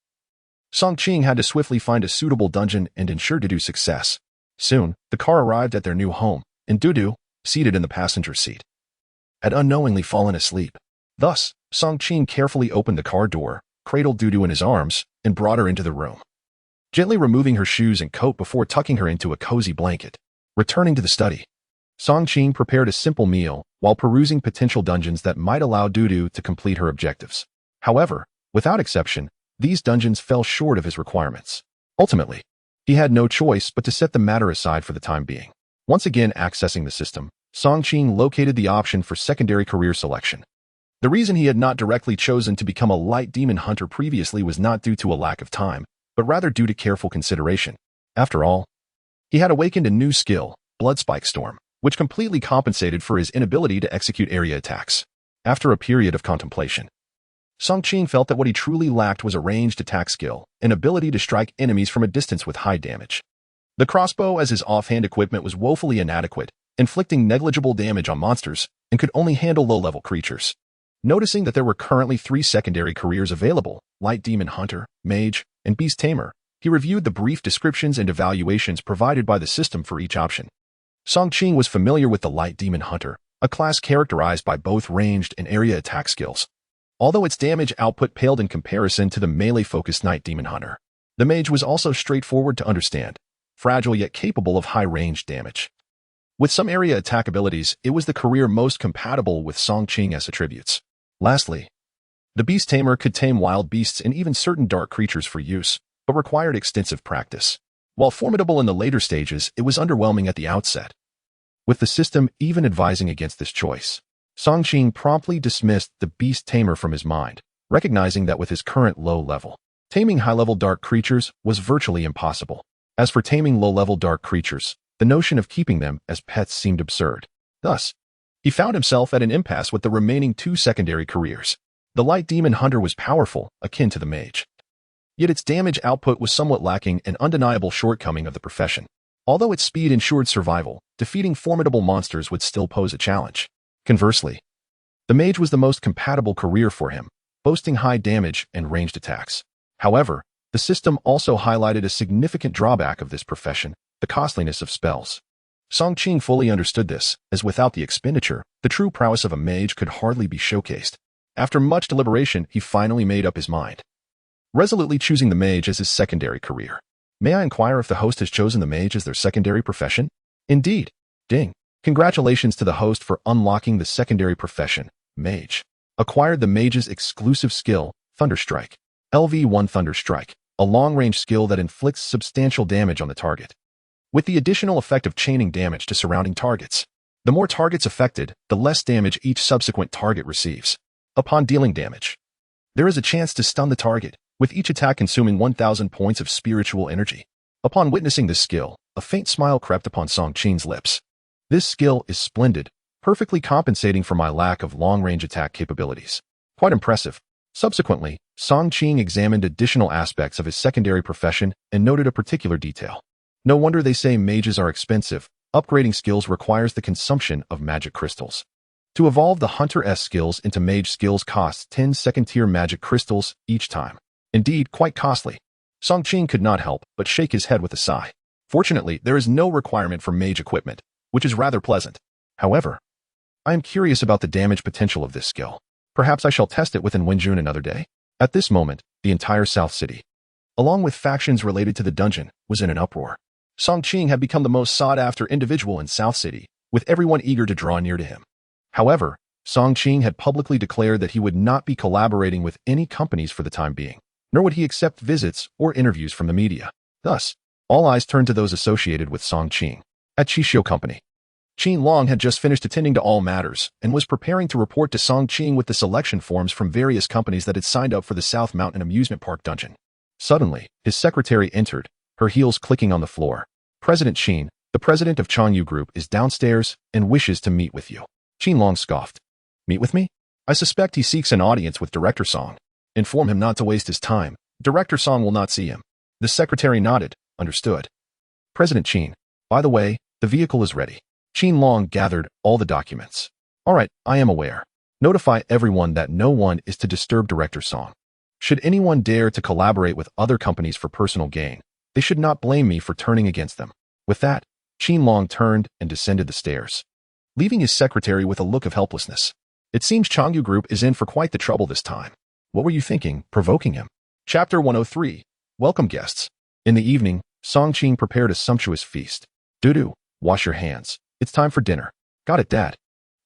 Song Qing had to swiftly find a suitable dungeon and ensure Dudu's success. Soon, the car arrived at their new home, and Dudu, seated in the passenger seat, had unknowingly fallen asleep. Thus, Song Qing carefully opened the car door, cradled Dudu in his arms, and brought her into the room, gently removing her shoes and coat before tucking her into a cozy blanket. Returning to the study, Song Qing prepared a simple meal while perusing potential dungeons that might allow Dudu to complete her objectives. However, without exception, these dungeons fell short of his requirements. Ultimately, he had no choice but to set the matter aside for the time being. Once again accessing the system, Song Qing located the option for secondary career selection. The reason he had not directly chosen to become a light demon hunter previously was not due to a lack of time, but rather due to careful consideration. After all, he had awakened a new skill, Blood Spike Storm, which completely compensated for his inability to execute area attacks. After a period of contemplation, Song Qing felt that what he truly lacked was a ranged attack skill, an ability to strike enemies from a distance with high damage. The crossbow as his offhand equipment was woefully inadequate, inflicting negligible damage on monsters, and could only handle low-level creatures. Noticing that there were currently 3 secondary careers available, Light Demon Hunter, Mage, and Beast Tamer, he reviewed the brief descriptions and evaluations provided by the system for each option. Song Qing was familiar with the Light Demon Hunter, a class characterized by both ranged and area attack skills. Although its damage output paled in comparison to the melee-focused Night Demon Hunter, the Mage was also straightforward to understand, fragile yet capable of high-range damage. With some area attack abilities, it was the career most compatible with Song Qing's attributes. Lastly, the Beast Tamer could tame wild beasts and even certain dark creatures for use, but required extensive practice. While formidable in the later stages, it was underwhelming at the outset. With the system even advising against this choice, Song Qing promptly dismissed the Beast Tamer from his mind, recognizing that with his current low level, taming high-level dark creatures was virtually impossible. As for taming low-level dark creatures, the notion of keeping them as pets seemed absurd. Thus, he found himself at an impasse with the remaining 2 secondary careers. The Light Demon Hunter was powerful, akin to the Mage. Yet its damage output was somewhat lacking, an undeniable shortcoming of the profession. Although its speed ensured survival, defeating formidable monsters would still pose a challenge. Conversely, the Mage was the most compatible career for him, boasting high damage and ranged attacks. However, the system also highlighted a significant drawback of this profession, the costliness of spells. Song Qing fully understood this, as without the expenditure, the true prowess of a mage could hardly be showcased. After much deliberation, he finally made up his mind, resolutely choosing the mage as his secondary career. May I inquire if the host has chosen the mage as their secondary profession? Indeed. Ding. Congratulations to the host for unlocking the secondary profession, mage. Acquired the mage's exclusive skill, Thunderstrike. LV1 Thunderstrike, a long-range skill that inflicts substantial damage on the target, with the additional effect of chaining damage to surrounding targets. The more targets affected, the less damage each subsequent target receives. Upon dealing damage, there is a chance to stun the target, with each attack consuming 1,000 points of spiritual energy. Upon witnessing this skill, a faint smile crept upon Song Qing's lips. This skill is splendid, perfectly compensating for my lack of long-range attack capabilities. Quite impressive. Subsequently, Song Qing examined additional aspects of his secondary profession and noted a particular detail. No wonder they say mages are expensive. Upgrading skills requires the consumption of magic crystals. To evolve the Hunter-S skills into mage skills costs 10 second-tier magic crystals each time. Indeed, quite costly. Song Qing could not help but shake his head with a sigh. Fortunately, there is no requirement for mage equipment, which is rather pleasant. However, I am curious about the damage potential of this skill. Perhaps I shall test it within Wenjun another day. At this moment, the entire South City, along with factions related to the dungeon, was in an uproar. Song Qing had become the most sought-after individual in South City, with everyone eager to draw near to him. However, Song Qing had publicly declared that he would not be collaborating with any companies for the time being, nor would he accept visits or interviews from the media. Thus, all eyes turned to those associated with Song Qing. At Qixio Company, Qin Long had just finished attending to all matters and was preparing to report to Song Qing with the selection forms from various companies that had signed up for the South Mountain Amusement Park dungeon. Suddenly, his secretary entered, her heels clicking on the floor. President Qin, the president of Changyu Group, is downstairs and wishes to meet with you. Qin Long scoffed. Meet with me? I suspect he seeks an audience with Director Song. Inform him not to waste his time. Director Song will not see him. The secretary nodded. Understood. President Qin, by the way, the vehicle is ready. Qin Long gathered all the documents. All right, I am aware. Notify everyone that no one is to disturb Director Song. Should anyone dare to collaborate with other companies for personal gain, they should not blame me for turning against them. With that, Qin Long turned and descended the stairs, leaving his secretary with a look of helplessness. It seems Changyu Group is in for quite the trouble this time. What were you thinking, provoking him? Chapter 103. Welcome guests. In the evening, Song Qing prepared a sumptuous feast. Dudu, wash your hands. It's time for dinner. Got it, Dad.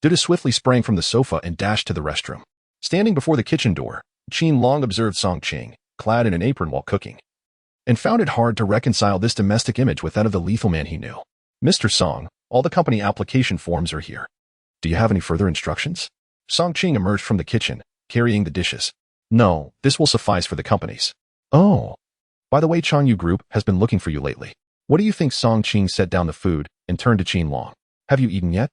Dudu swiftly sprang from the sofa and dashed to the restroom. Standing before the kitchen door, Qin Long observed Song Qing, clad in an apron while cooking, and found it hard to reconcile this domestic image with that of the lethal man he knew. Mr. Song, all the company application forms are here. Do you have any further instructions? Song Qing emerged from the kitchen, carrying the dishes. No, this will suffice for the companies. Oh. By the way, Changyu Group has been looking for you lately. What do you think? Song Qing set down the food and turned to Qin Long. Have you eaten yet?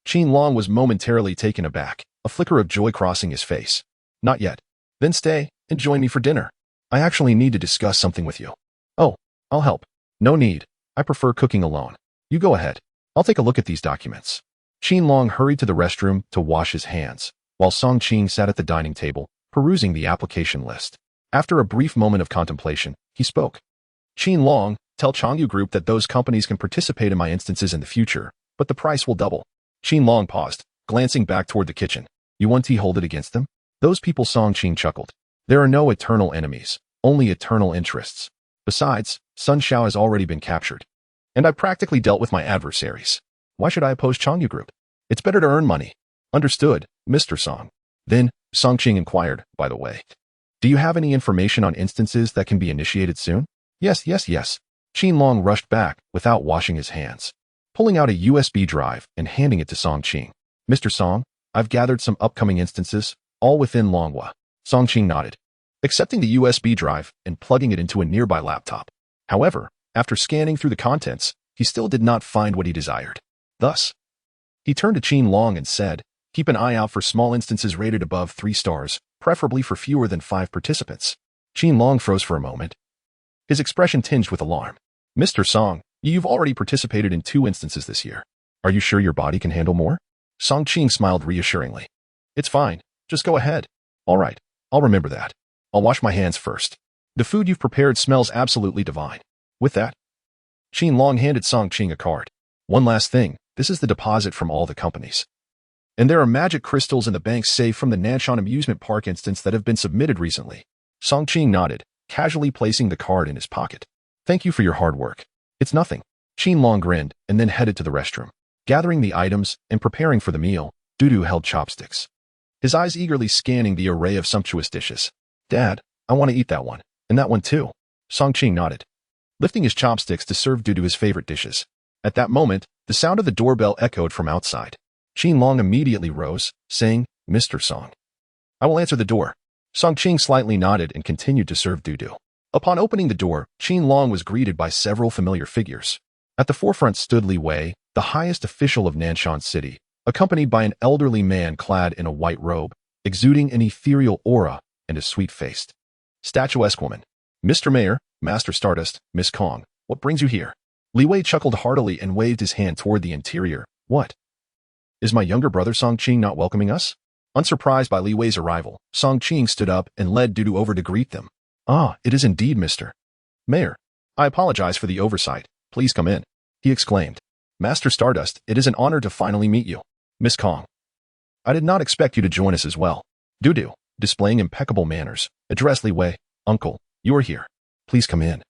Qin Long was momentarily taken aback, a flicker of joy crossing his face. Not yet. Then stay and join me for dinner. I actually need to discuss something with you. Oh, I'll help. No need. I prefer cooking alone. You go ahead. I'll take a look at these documents. Qin Long hurried to the restroom to wash his hands, while Song Qing sat at the dining table, perusing the application list. After a brief moment of contemplation, he spoke. Qin Long, tell Changyu Group that those companies can participate in my instances in the future, but the price will double. Qin Long paused, glancing back toward the kitchen. You want to hold it against them? Those people, Song Qing chuckled. There are no eternal enemies, only eternal interests. Besides, Sun Xiao has already been captured. And I practically dealt with my adversaries. Why should I oppose Changyu Group? It's better to earn money. Understood, Mr. Song. Then, Song Qing inquired, by the way. Do you have any information on instances that can be initiated soon? Yes. Qin Long rushed back without washing his hands, pulling out a USB drive and handing it to Song Qing. Mr. Song, I've gathered some upcoming instances, all within Longhua. Song Qing nodded, accepting the USB drive and plugging it into a nearby laptop. However, after scanning through the contents, he still did not find what he desired. Thus, he turned to Qin Long and said, keep an eye out for small instances rated above 3 stars, preferably for fewer than 5 participants. Qin Long froze for a moment, his expression tinged with alarm. Mr. Song, you've already participated in 2 instances this year. Are you sure your body can handle more? Song Qing smiled reassuringly. It's fine. Just go ahead. All right. I'll remember that. I'll wash my hands first. The food you've prepared smells absolutely divine. With that, Qin Long handed Song Qing a card. One last thing. This is the deposit from all the companies. And there are magic crystals in the bank's safe from the Nanshan Amusement Park instance that have been submitted recently. Song Qing nodded, casually placing the card in his pocket. Thank you for your hard work. It's nothing. Qin Long grinned and then headed to the restroom. Gathering the items and preparing for the meal, Dudu held chopsticks, his eyes eagerly scanning the array of sumptuous dishes. Dad, I want to eat that one. And that one too. Song Qing nodded, lifting his chopsticks to serve Dudu his favorite dishes. At that moment, the sound of the doorbell echoed from outside. Qin Long immediately rose, saying, Mr. Song. I will answer the door. Song Qing slightly nodded and continued to serve Dudu. Upon opening the door, Qin Long was greeted by several familiar figures. At the forefront stood Li Wei, the highest official of Nanshan City, accompanied by an elderly man clad in a white robe, exuding an ethereal aura, and a sweet-faced, statuesque woman. Mr. Mayor, Master Stardust, Miss Kong, what brings you here? Li Wei chuckled heartily and waved his hand toward the interior. What? Is my younger brother Song Qing not welcoming us? Unsurprised by Li Wei's arrival, Song Qing stood up and led Dudu over to greet them. Ah, it is indeed Mr. Mayor. I apologize for the oversight. Please come in, he exclaimed. Master Stardust, it is an honor to finally meet you. Miss Kong. I did not expect you to join us as well. Dudu, displaying impeccable manners, addressed Li Wei. Uncle, you are here. Please come in.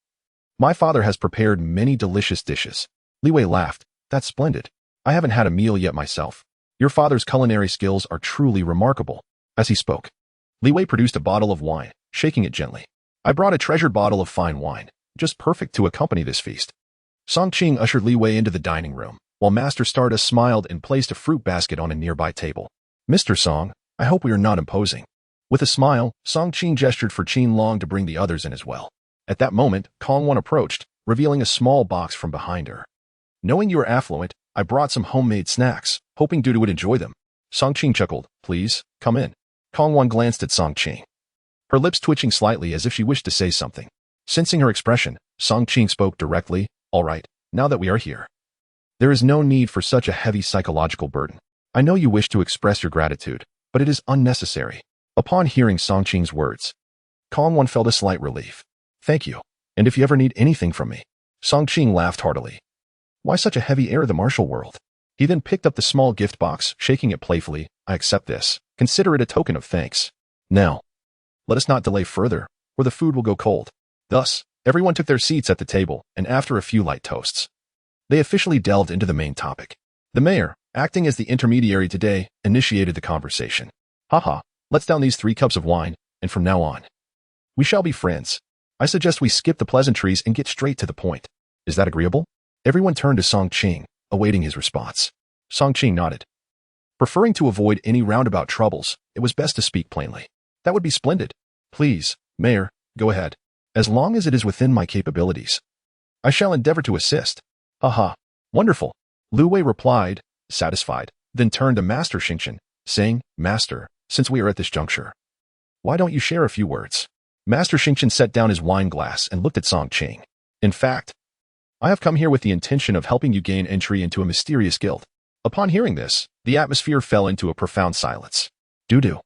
My father has prepared many delicious dishes. Li Wei laughed. That's splendid. I haven't had a meal yet myself. Your father's culinary skills are truly remarkable. As he spoke, Li Wei produced a bottle of wine, shaking it gently. I brought a treasured bottle of fine wine, just perfect to accompany this feast. Song Qing ushered Li Wei into the dining room, while Master Stardust smiled and placed a fruit basket on a nearby table. Mr. Song, I hope we are not imposing. With a smile, Song Qing gestured for Qin Long to bring the others in as well. At that moment, Kong Wan approached, revealing a small box from behind her. Knowing you are affluent, I brought some homemade snacks, hoping Dudu would enjoy them. Song Qing chuckled. Please, come in. Kong Wan glanced at Song Qing, her lips twitching slightly as if she wished to say something. Sensing her expression, Song Qing spoke directly. All right, now that we are here, there is no need for such a heavy psychological burden. I know you wish to express your gratitude, but it is unnecessary. Upon hearing Song Qing's words, Kong Wan felt a slight relief. Thank you. And if you ever need anything from me. Song Qing laughed heartily. Why such a heavy air of the martial world? He then picked up the small gift box, shaking it playfully. I accept this. Consider it a token of thanks. Now, let us not delay further, or the food will go cold. Thus, everyone took their seats at the table, and after a few light toasts, they officially delved into the main topic. The mayor, acting as the intermediary today, initiated the conversation. Haha, let's down these 3 cups of wine, and from now on, we shall be friends. I suggest we skip the pleasantries and get straight to the point. Is that agreeable? Everyone turned to Song Qing, awaiting his response. Song Qing nodded. Preferring to avoid any roundabout troubles, it was best to speak plainly. That would be splendid. Please, Mayor, go ahead. As long as it is within my capabilities, I shall endeavor to assist. Haha, wonderful. Li Wei replied, satisfied, then turned to Master Xingqian, saying, "Master, since we are at this juncture, why don't you share a few words?" Master Xingqian set down his wine glass and looked at Song Qing. "In fact, I have come here with the intention of helping you gain entry into a mysterious guild." Upon hearing this, the atmosphere fell into a profound silence. Dudu,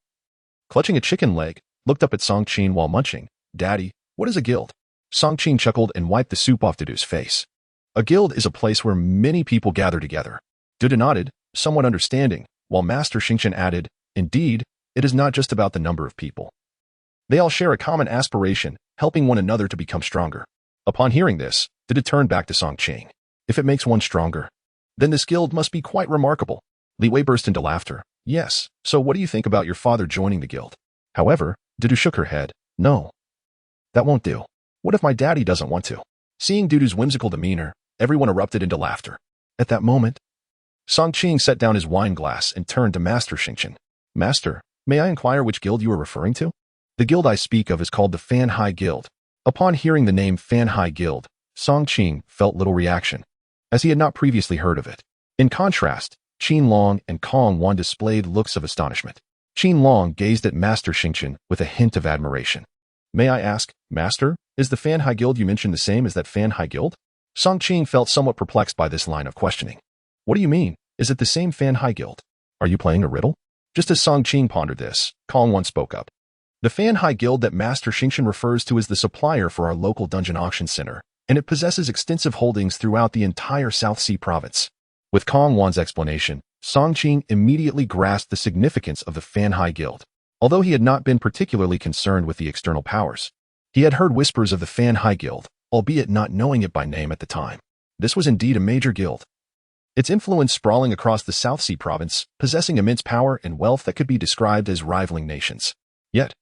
clutching a chicken leg, looked up at Song Qing while munching. "Daddy, what is a guild?" Song Qing chuckled and wiped the soup off Dudu's face. "A guild is a place where many people gather together." Dudu nodded, somewhat understanding, while Master Xingqian added, "Indeed, it is not just about the number of people. They all share a common aspiration, helping one another to become stronger." Upon hearing this, Dudu turned back to Song Qing. "If it makes one stronger, then this guild must be quite remarkable." Li Wei burst into laughter. "Yes, so what do you think about your father joining the guild?" However, Dudu shook her head. "No, that won't do. What if my daddy doesn't want to?" Seeing Dudu's whimsical demeanor, everyone erupted into laughter. At that moment, Song Qing set down his wine glass and turned to Master Xingqian. "Master, may I inquire which guild you are referring to?" "The guild I speak of is called the Fan Hai Guild." Upon hearing the name Fan Hai Guild, Song Qing felt little reaction, as he had not previously heard of it. In contrast, Qin Long and Kong Wan displayed looks of astonishment. Qin Long gazed at Master Xingqian with a hint of admiration. "May I ask, Master, is the Fan Hai Guild you mentioned the same as that Fan Hai Guild?" Song Qing felt somewhat perplexed by this line of questioning. "What do you mean? Is it the same Fan Hai Guild? Are you playing a riddle?" Just as Song Qing pondered this, Kong Wan spoke up. "The Fan Hai Guild that Master Xingqian refers to is the supplier for our local dungeon auction center, and it possesses extensive holdings throughout the entire South Sea province." With Kong Wan's explanation, Song Qing immediately grasped the significance of the Fan Hai Guild. Although he had not been particularly concerned with the external powers, he had heard whispers of the Fan Hai Guild, albeit not knowing it by name at the time. This was indeed a major guild, its influence sprawling across the South Sea province, possessing immense power and wealth that could be described as rivaling nations. Yet,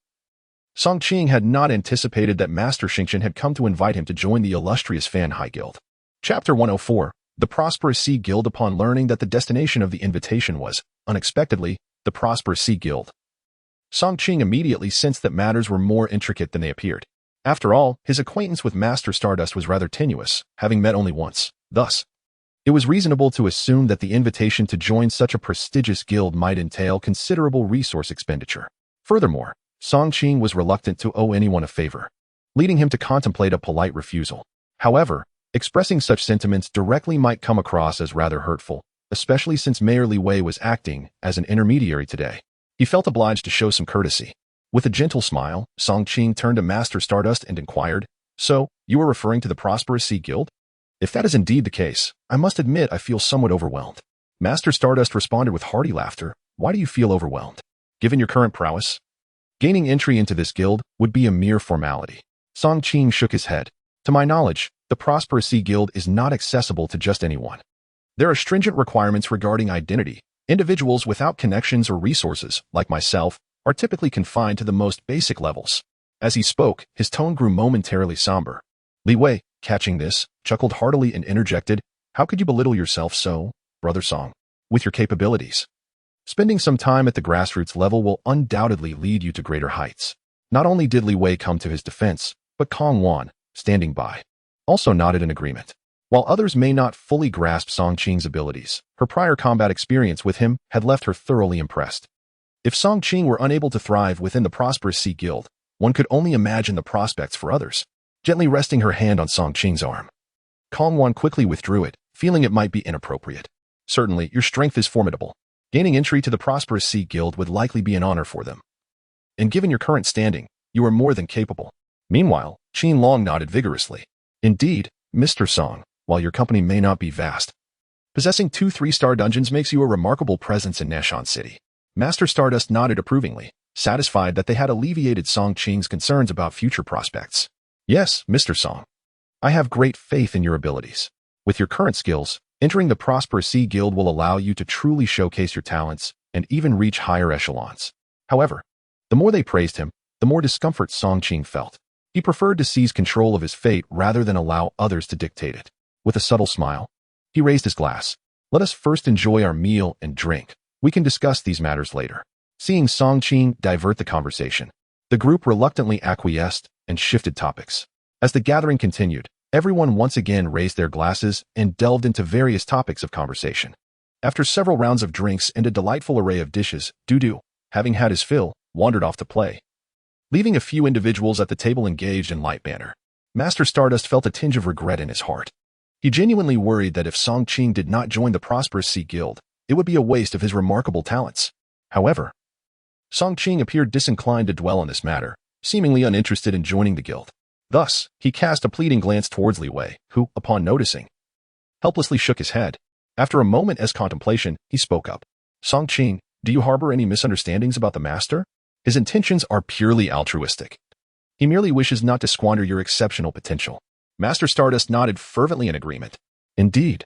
Song Qing had not anticipated that Master Xingqian had come to invite him to join the illustrious Fan Hai Guild. Chapter 104, The Prosperous Sea Guild. Upon learning that the destination of the invitation was, unexpectedly, the Prosperous Sea Guild, Song Qing immediately sensed that matters were more intricate than they appeared. After all, his acquaintance with Master Stardust was rather tenuous, having met only once. Thus, it was reasonable to assume that the invitation to join such a prestigious guild might entail considerable resource expenditure. Furthermore, Song Qing was reluctant to owe anyone a favor, leading him to contemplate a polite refusal. However, expressing such sentiments directly might come across as rather hurtful, especially since Mayor Li Wei was acting as an intermediary today. He felt obliged to show some courtesy. With a gentle smile, Song Qing turned to Master Stardust and inquired, "So, you are referring to the Prosperous Sea Guild?" "If that is indeed the case, I must admit I feel somewhat overwhelmed." Master Stardust responded with hearty laughter. "Why do you feel overwhelmed? Given your current prowess, gaining entry into this guild would be a mere formality." Song Qing shook his head. "To my knowledge, the Prosperous Sea Guild is not accessible to just anyone. There are stringent requirements regarding identity. Individuals without connections or resources, like myself, are typically confined to the most basic levels." As he spoke, his tone grew momentarily somber. Li Wei, catching this, chuckled heartily and interjected, "How could you belittle yourself so, Brother Song? With your capabilities, spending some time at the grassroots level will undoubtedly lead you to greater heights." Not only did Li Wei come to his defense, but Kong Wan, standing by, also nodded in agreement. While others may not fully grasp Song Qing's abilities, her prior combat experience with him had left her thoroughly impressed. If Song Qing were unable to thrive within the Prosperous Sea Guild, one could only imagine the prospects for others. Gently resting her hand on Song Qing's arm, Kong Wan quickly withdrew it, feeling it might be inappropriate. "Certainly, your strength is formidable. Gaining entry to the Prosperous Sea Guild would likely be an honor for them. And given your current standing, you are more than capable." Meanwhile, Qin Long nodded vigorously. "Indeed, Mr. Song, while your company may not be vast, possessing 2 3-star dungeons makes you a remarkable presence in Nashan City." Master Stardust nodded approvingly, satisfied that they had alleviated Song Qing's concerns about future prospects. "Yes, Mr. Song. I have great faith in your abilities. With your current skills, entering the Prosperous Sea Guild will allow you to truly showcase your talents and even reach higher echelons." However, the more they praised him, the more discomfort Song Qing felt. He preferred to seize control of his fate rather than allow others to dictate it. With a subtle smile, he raised his glass. "Let us first enjoy our meal and drink. We can discuss these matters later." Seeing Song Qing divert the conversation, the group reluctantly acquiesced and shifted topics. As the gathering continued, everyone once again raised their glasses and delved into various topics of conversation. After several rounds of drinks and a delightful array of dishes, Dudu, having had his fill, wandered off to play, leaving a few individuals at the table engaged in light banter. Master Stardust felt a tinge of regret in his heart. He genuinely worried that if Song Qing did not join the Prosperous Sea Guild, it would be a waste of his remarkable talents. However, Song Qing appeared disinclined to dwell on this matter, seemingly uninterested in joining the guild. Thus, he cast a pleading glance towards Li Wei, who, upon noticing, helplessly shook his head. After a moment's contemplation, he spoke up. Song Qing, do you harbor any misunderstandings about the master? His intentions are purely altruistic. He merely wishes not to squander your exceptional potential. Master Stardust nodded fervently in agreement. Indeed.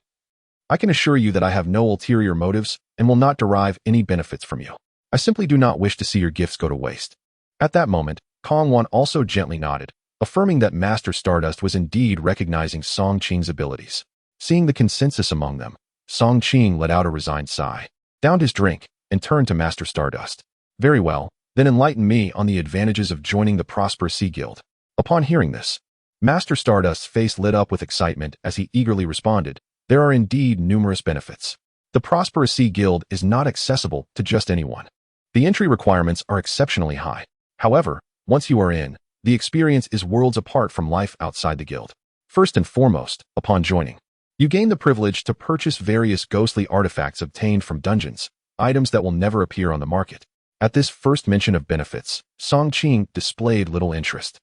I can assure you that I have no ulterior motives and will not derive any benefits from you. I simply do not wish to see your gifts go to waste. At that moment, Kong Wan also gently nodded, affirming that Master Stardust was indeed recognizing Song Qing's abilities. Seeing the consensus among them, Song Qing let out a resigned sigh, downed his drink, and turned to Master Stardust. Very well, then enlighten me on the advantages of joining the Prosperous Sea Guild. Upon hearing this, Master Stardust's face lit up with excitement as he eagerly responded, there are indeed numerous benefits. The Prosperous Sea Guild is not accessible to just anyone. The entry requirements are exceptionally high. However, once you are in, the experience is worlds apart from life outside the guild. First and foremost, upon joining, you gain the privilege to purchase various ghostly artifacts obtained from dungeons, items that will never appear on the market. At this first mention of benefits, Song Qing displayed little interest.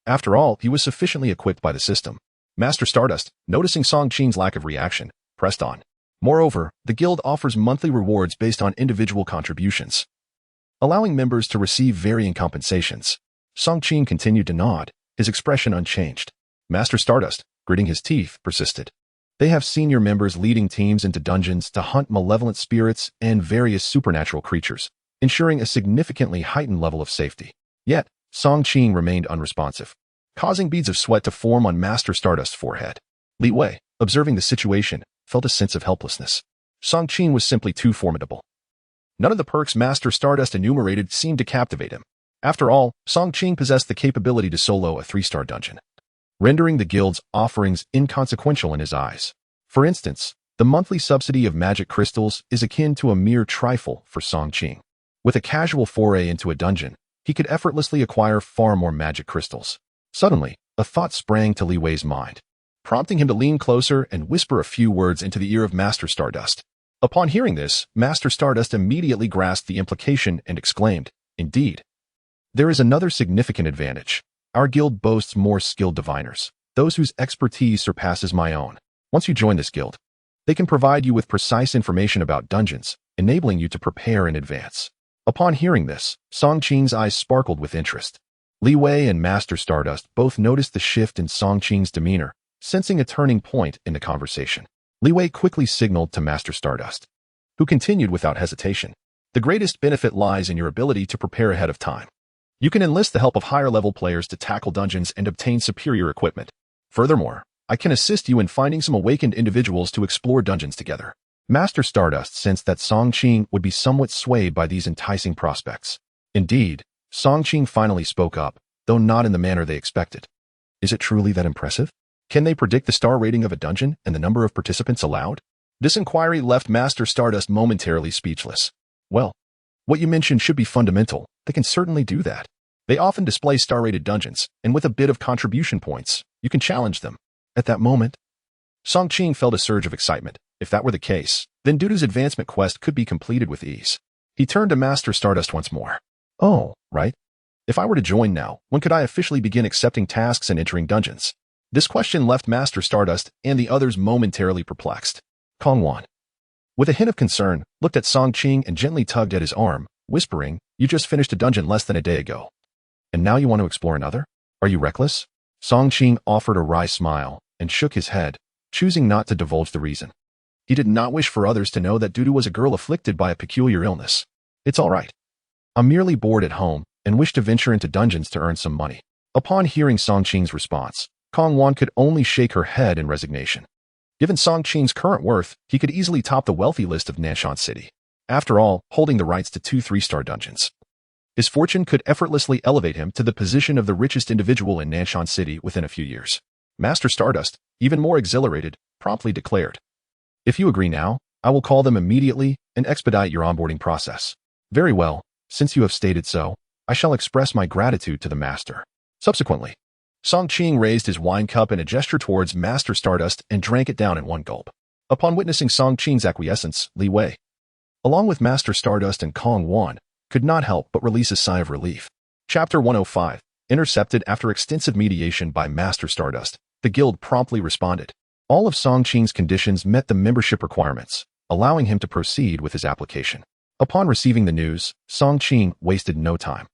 After all, he was sufficiently equipped by the system. Master Stardust, noticing Song Qing's lack of reaction, pressed on. Moreover, the guild offers monthly rewards based on individual contributions, allowing members to receive varying compensations. Song Qing continued to nod, his expression unchanged. Master Stardust, gritting his teeth, persisted. They have senior members leading teams into dungeons to hunt malevolent spirits and various supernatural creatures, ensuring a significantly heightened level of safety. Yet, Song Qing remained unresponsive, causing beads of sweat to form on Master Stardust's forehead. Li Wei, observing the situation, felt a sense of helplessness. Song Qing was simply too formidable. None of the perks Master Stardust enumerated seemed to captivate him. After all, Song Qing possessed the capability to solo a 3-star dungeon, rendering the guild's offerings inconsequential in his eyes. For instance, the monthly subsidy of magic crystals is akin to a mere trifle for Song Qing. With a casual foray into a dungeon, he could effortlessly acquire far more magic crystals. Suddenly, a thought sprang to Li Wei's mind, prompting him to lean closer and whisper a few words into the ear of Master Stardust. Upon hearing this, Master Stardust immediately grasped the implication and exclaimed, Indeed. There is another significant advantage. Our guild boasts more skilled diviners, those whose expertise surpasses my own. Once you join this guild, they can provide you with precise information about dungeons, enabling you to prepare in advance. Upon hearing this, Song Qing's eyes sparkled with interest. Li Wei and Master Stardust both noticed the shift in Song Qing's demeanor, sensing a turning point in the conversation. Li Wei quickly signaled to Master Stardust, who continued without hesitation. The greatest benefit lies in your ability to prepare ahead of time. You can enlist the help of higher-level players to tackle dungeons and obtain superior equipment. Furthermore, I can assist you in finding some awakened individuals to explore dungeons together. Master Stardust sensed that Song Qing would be somewhat swayed by these enticing prospects. Indeed, Song Qing finally spoke up, though not in the manner they expected. Is it truly that impressive? Can they predict the star rating of a dungeon and the number of participants allowed? This inquiry left Master Stardust momentarily speechless. Well, what you mentioned should be fundamental. They can certainly do that. They often display star-rated dungeons, and with a bit of contribution points, you can challenge them. At that moment, Song Qing felt a surge of excitement. If that were the case, then Dudu's advancement quest could be completed with ease. He turned to Master Stardust once more. Oh, right. If I were to join now, when could I officially begin accepting tasks and entering dungeons? This question left Master Stardust and the others momentarily perplexed. Kong Wan, with a hint of concern, looked at Song Qing and gently tugged at his arm, whispering, You just finished a dungeon less than a day ago. And now you want to explore another? Are you reckless? Song Qing offered a wry smile and shook his head, choosing not to divulge the reason. He did not wish for others to know that Dudu was a girl afflicted by a peculiar illness. It's all right. I'm merely bored at home and wish to venture into dungeons to earn some money. Upon hearing Song Qing's response, Kong Wan could only shake her head in resignation. Given Song Qing's current worth, he could easily top the wealthy list of Nanshan City. After all, holding the rights to 2 3-star dungeons, his fortune could effortlessly elevate him to the position of the richest individual in Nanshan City within a few years. Master Stardust, even more exhilarated, promptly declared, If you agree now, I will call them immediately and expedite your onboarding process. Very well, since you have stated so, I shall express my gratitude to the master. Subsequently, Song Qing raised his wine cup in a gesture towards Master Stardust and drank it down in one gulp. Upon witnessing Song Qing's acquiescence, Li Wei, along with Master Stardust and Kong Wan, could not help but release a sigh of relief. Chapter 105. Intercepted after extensive mediation by Master Stardust, the guild promptly responded. All of Song Qing's conditions met the membership requirements, allowing him to proceed with his application. Upon receiving the news, Song Qing wasted no time.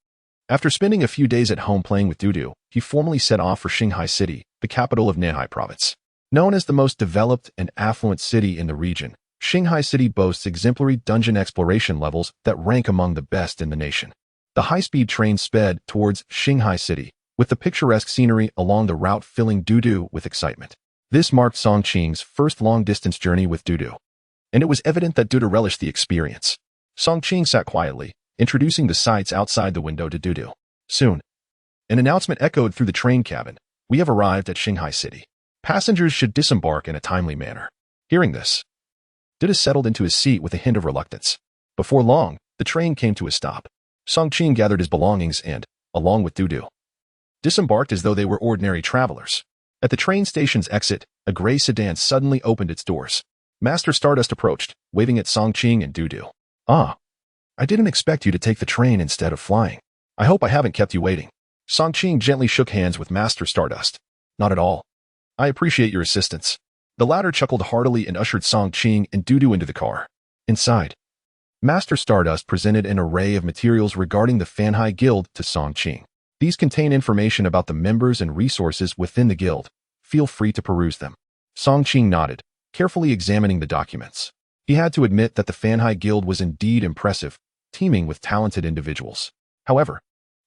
After spending a few days at home playing with Dudu, he formally set off for Qinghai City, the capital of Nanhai Province. Known as the most developed and affluent city in the region, Qinghai City boasts exemplary dungeon exploration levels that rank among the best in the nation. The high-speed train sped towards Qinghai City, with the picturesque scenery along the route filling Dudu with excitement. This marked Song Qing's first long-distance journey with Dudu, and it was evident that Dudu relished the experience. Song Qing sat quietly, introducing the sights outside the window to Dudu. Soon, an announcement echoed through the train cabin. We have arrived at Qinghai City. Passengers should disembark in a timely manner. Hearing this, Dudu settled into his seat with a hint of reluctance. Before long, the train came to a stop. Song Qing gathered his belongings and, along with Dudu, disembarked as though they were ordinary travelers. At the train station's exit, a gray sedan suddenly opened its doors. Master Stardust approached, waving at Song Qing and Dudu. Ah, I didn't expect you to take the train instead of flying. I hope I haven't kept you waiting. Song Qing gently shook hands with Master Stardust. Not at all. I appreciate your assistance. The latter chuckled heartily and ushered Song Qing and Dudu into the car. Inside, Master Stardust presented an array of materials regarding the Fanhai Guild to Song Qing. These contain information about the members and resources within the guild. Feel free to peruse them. Song Qing nodded, carefully examining the documents. He had to admit that the Fanhai Guild was indeed impressive, teeming with talented individuals. However,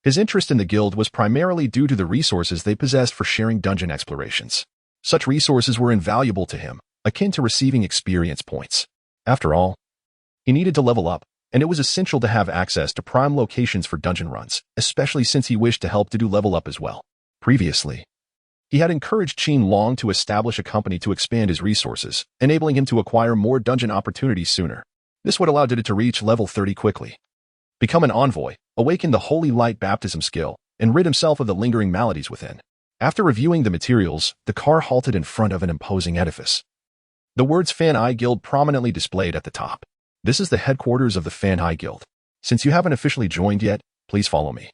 his interest in the guild was primarily due to the resources they possessed for sharing dungeon explorations. Such resources were invaluable to him, akin to receiving experience points. After all, he needed to level up, and it was essential to have access to prime locations for dungeon runs, especially since he wished to help Dudu level up as well. Previously, he had encouraged Qin Long to establish a company to expand his resources, enabling him to acquire more dungeon opportunities sooner. This would allow Dudu to reach level 30 quickly, become an envoy, awaken the holy light baptism skill, and rid himself of the lingering maladies within. After reviewing the materials, the car halted in front of an imposing edifice. The words Fanhai Guild prominently displayed at the top. This is the headquarters of the Fanhai Guild. Since you haven't officially joined yet, please follow me.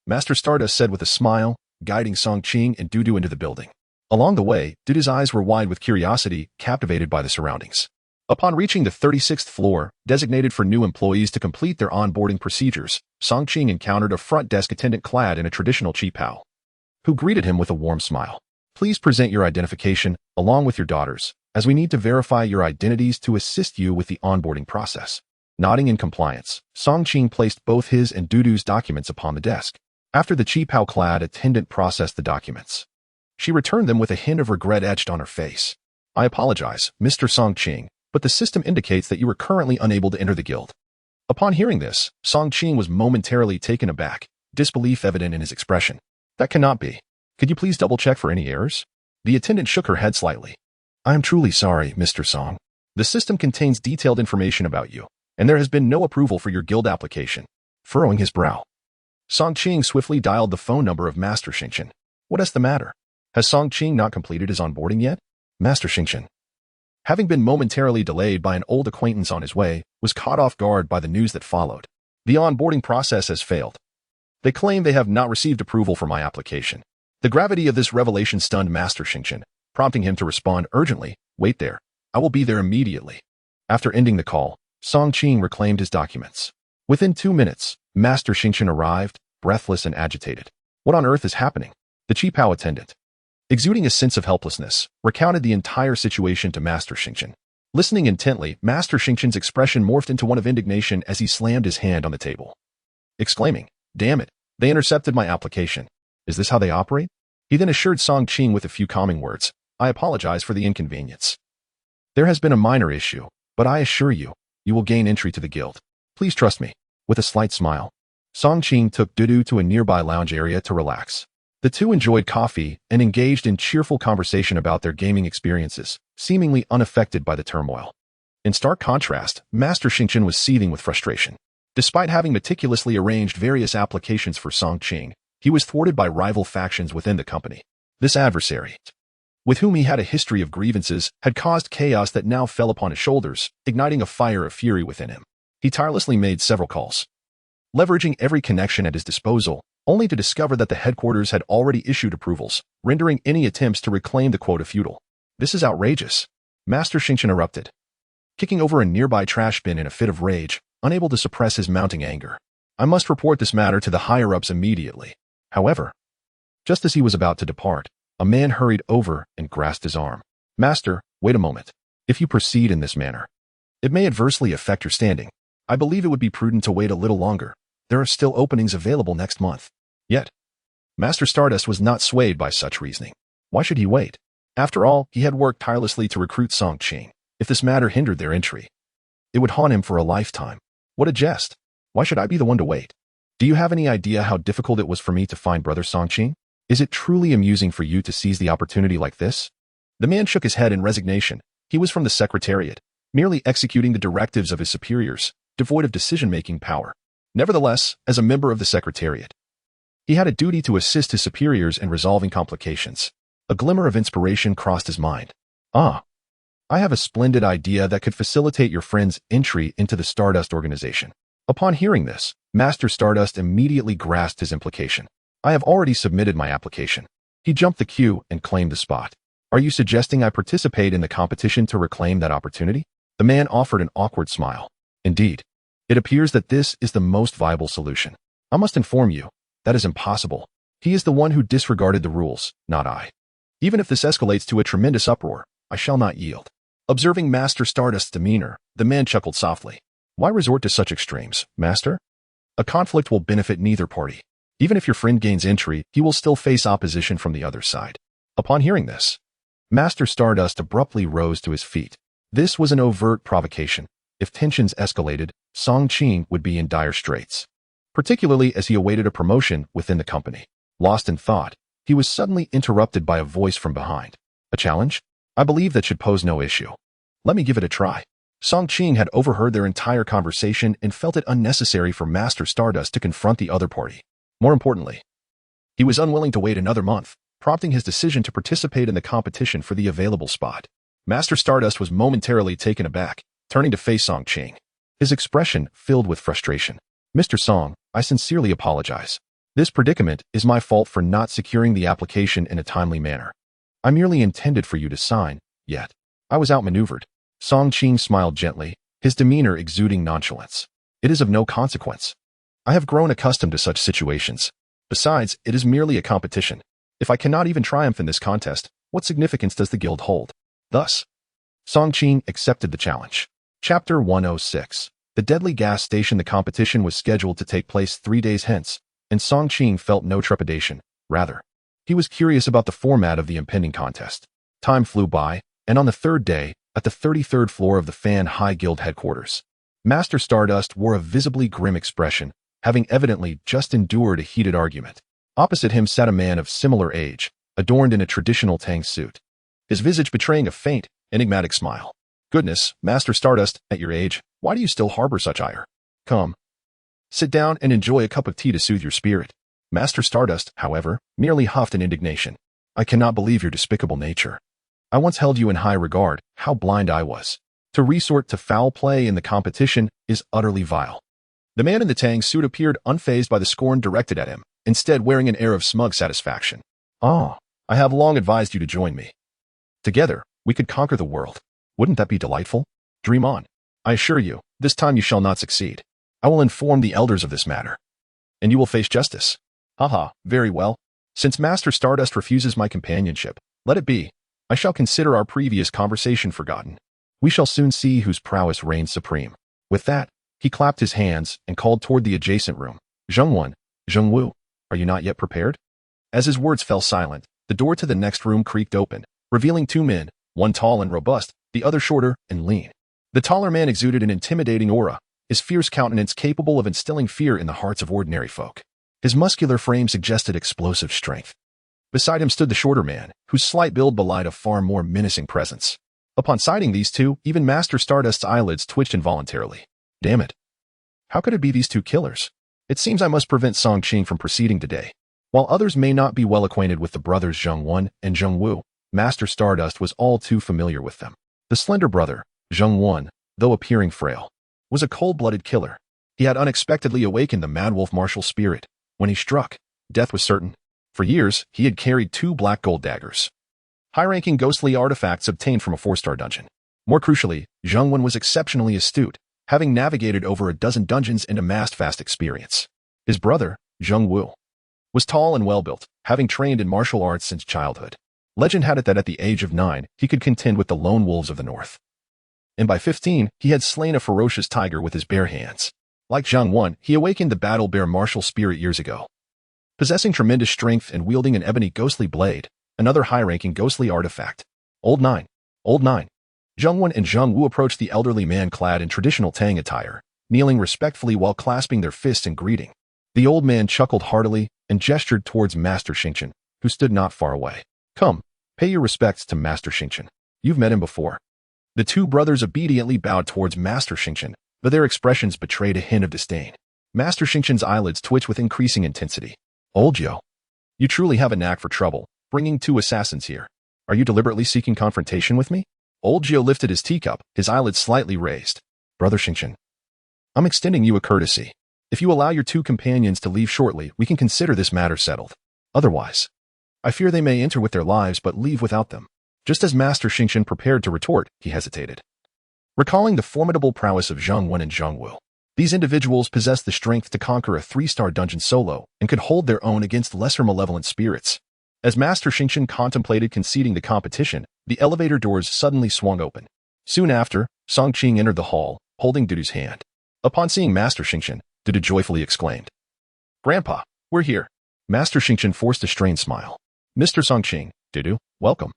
Master Stardust said with a smile, guiding Song Qing and Dudu into the building. Along the way, Dudu's eyes were wide with curiosity, captivated by the surroundings. Upon reaching the 36th floor, designated for new employees to complete their onboarding procedures, Song Qing encountered a front desk attendant clad in a traditional qipao, who greeted him with a warm smile. Please present your identification, along with your daughters, as we need to verify your identities to assist you with the onboarding process. Nodding in compliance, Song Qing placed both his and Dudu's documents upon the desk. After the qipao-clad attendant processed the documents, she returned them with a hint of regret etched on her face. I apologize, Mr. Song Qing, but the system indicates that you are currently unable to enter the guild. Upon hearing this, Song Qing was momentarily taken aback, disbelief evident in his expression. That cannot be. Could you please double-check for any errors? The attendant shook her head slightly. I am truly sorry, Mr. Song. The system contains detailed information about you, and there has been no approval for your guild application. Furrowing his brow, Song Qing swiftly dialed the phone number of Master Xingqian. What is the matter? Has Song Qing not completed his onboarding yet? Master Xingqian, having been momentarily delayed by an old acquaintance on his way, was caught off guard by the news that followed. The onboarding process has failed. They claim they have not received approval for my application. The gravity of this revelation stunned Master Xingqian, prompting him to respond urgently, wait there. I will be there immediately. After ending the call, Song Qing reclaimed his documents. Within 2 minutes, Master Xingqian arrived, breathless and agitated. What on earth is happening? The qipao attendant, exuding a sense of helplessness, recounted the entire situation to Master Xingqian. Listening intently, Master Xingqian's expression morphed into one of indignation as he slammed his hand on the table, exclaiming, Damn it, they intercepted my application. Is this how they operate? He then assured Song Qing with a few calming words, I apologize for the inconvenience. There has been a minor issue, but I assure you, you will gain entry to the guild. Please trust me. With a slight smile, Song Qing took Dudu to a nearby lounge area to relax. The two enjoyed coffee and engaged in cheerful conversation about their gaming experiences, seemingly unaffected by the turmoil. In stark contrast, Master Xingqian was seething with frustration. Despite having meticulously arranged various applications for Song Qing, he was thwarted by rival factions within the company. This adversary, with whom he had a history of grievances, had caused chaos that now fell upon his shoulders, igniting a fire of fury within him. He tirelessly made several calls, leveraging every connection at his disposal, only to discover that the headquarters had already issued approvals, rendering any attempts to reclaim the quota futile. This is outrageous. Master Xingqian erupted, kicking over a nearby trash bin in a fit of rage, unable to suppress his mounting anger. I must report this matter to the higher-ups immediately. However, just as he was about to depart, a man hurried over and grasped his arm. Master, wait a moment. If you proceed in this manner, it may adversely affect your standing. I believe it would be prudent to wait a little longer. There are still openings available next month. Yet, Master Stardust was not swayed by such reasoning. Why should he wait? After all, he had worked tirelessly to recruit Song Qing. If this matter hindered their entry, it would haunt him for a lifetime. What a jest. Why should I be the one to wait? Do you have any idea how difficult it was for me to find Brother Song Qing? Is it truly amusing for you to seize the opportunity like this? The man shook his head in resignation. He was from the Secretariat, merely executing the directives of his superiors, devoid of decision-making power. Nevertheless, as a member of the Secretariat, he had a duty to assist his superiors in resolving complications. A glimmer of inspiration crossed his mind. I have a splendid idea that could facilitate your friend's entry into the Stardust organization. Upon hearing this, Master Stardust immediately grasped his implication. I have already submitted my application. He jumped the queue and claimed the spot. Are you suggesting I participate in the competition to reclaim that opportunity? The man offered an awkward smile. Indeed, it appears that this is the most viable solution. I must inform you, that is impossible. He is the one who disregarded the rules, not I. Even if this escalates to a tremendous uproar, I shall not yield. Observing Master Stardust's demeanor, the man chuckled softly. Why resort to such extremes, Master? A conflict will benefit neither party. Even if your friend gains entry, he will still face opposition from the other side. Upon hearing this, Master Stardust abruptly rose to his feet. This was an overt provocation. If tensions escalated, Song Qing would be in dire straits, particularly as he awaited a promotion within the company. Lost in thought, he was suddenly interrupted by a voice from behind. A challenge? I believe that should pose no issue. Let me give it a try. Song Qing had overheard their entire conversation and felt it unnecessary for Master Stardust to confront the other party. More importantly, he was unwilling to wait another month, prompting his decision to participate in the competition for the available spot. Master Stardust was momentarily taken aback, turning to face Song Qing, his expression filled with frustration. Mr. Song, I sincerely apologize. This predicament is my fault for not securing the application in a timely manner. I merely intended for you to sign, yet I was outmaneuvered. Song Qing smiled gently, his demeanor exuding nonchalance. It is of no consequence. I have grown accustomed to such situations. Besides, it is merely a competition. If I cannot even triumph in this contest, what significance does the guild hold? Thus, Song Qing accepted the challenge. Chapter 106. The deadly gas station. The competition was scheduled to take place 3 days hence, and Song Qing felt no trepidation. Rather, he was curious about the format of the impending contest. Time flew by, and on the third day, at the 33rd floor of the Fan High Guild headquarters, Master Stardust wore a visibly grim expression, having evidently just endured a heated argument. Opposite him sat a man of similar age, adorned in a traditional Tang suit, his visage betraying a faint, enigmatic smile. Goodness, Master Stardust, at your age, why do you still harbor such ire? Come, sit down and enjoy a cup of tea to soothe your spirit. Master Stardust, however, merely huffed in indignation. I cannot believe your despicable nature. I once held you in high regard. How blind I was. To resort to foul play in the competition is utterly vile. The man in the Tang suit appeared unfazed by the scorn directed at him, instead wearing an air of smug satisfaction. I have long advised you to join me. Together, we could conquer the world. Wouldn't that be delightful? Dream on. I assure you, this time you shall not succeed. I will inform the elders of this matter, and you will face justice. Very well. Since Master Stardust refuses my companionship, let it be. I shall consider our previous conversation forgotten. We shall soon see whose prowess reigns supreme. With that, he clapped his hands and called toward the adjacent room. Zhengwen, Zhengwu, are you not yet prepared? As his words fell silent, the door to the next room creaked open, revealing 2 men, one tall and robust, the other shorter and lean. The taller man exuded an intimidating aura, his fierce countenance capable of instilling fear in the hearts of ordinary folk. His muscular frame suggested explosive strength. Beside him stood the shorter man, whose slight build belied a far more menacing presence. Upon sighting these two, even Master Stardust's eyelids twitched involuntarily. Damn it. How could it be these two killers? It seems I must prevent Song Qing from proceeding today. While others may not be well acquainted with the brothers Zheng Wen and Zheng Wu, Master Stardust was all too familiar with them. The slender brother, Zheng Wen, though appearing frail, was a cold-blooded killer. He had unexpectedly awakened the Mad Wolf martial spirit. When he struck, death was certain. For years, he had carried 2 black gold daggers, high-ranking ghostly artifacts obtained from a 4-star dungeon. More crucially, Zheng Wen was exceptionally astute, having navigated over a dozen dungeons and amassed vast experience. His brother, Zheng Wu, was tall and well-built, having trained in martial arts since childhood. Legend had it that at the age of 9, he could contend with the lone wolves of the north. And by 15, he had slain a ferocious tiger with his bare hands. Like Zheng Wen, he awakened the battle bear martial spirit years ago. Possessing tremendous strength and wielding an ebony ghostly blade, another high-ranking ghostly artifact. Old Nine. Zheng Wen and Zheng Wu approached the elderly man clad in traditional Tang attire, kneeling respectfully while clasping their fists in greeting. The old man chuckled heartily and gestured towards Master Xingqian, who stood not far away. Come, pay your respects to Master Xingqian. You've met him before. The two brothers obediently bowed towards Master Xingqian, but their expressions betrayed a hint of disdain. Master Xingqian's eyelids twitched with increasing intensity. Old Yo, you truly have a knack for trouble, bringing 2 assassins here. Are you deliberately seeking confrontation with me? Old Gio lifted his teacup, his eyelids slightly raised. Brother Xingqian, I'm extending you a courtesy. If you allow your 2 companions to leave shortly, we can consider this matter settled. Otherwise, I fear they may enter with their lives but leave without them. Just as Master Xingqian prepared to retort, he hesitated. Recalling the formidable prowess of Zheng Wen and Zheng Wu, these individuals possessed the strength to conquer a 3-star dungeon solo and could hold their own against lesser malevolent spirits. As Master Xingqian contemplated conceding the competition, the elevator doors suddenly swung open. Soon after, Song Qing entered the hall, holding Dudu's hand. Upon seeing Master Xingqian, Dudu joyfully exclaimed, Grandpa, we're here. Master Xingqian forced a strained smile. Mr. Song Qing, Dudu, welcome.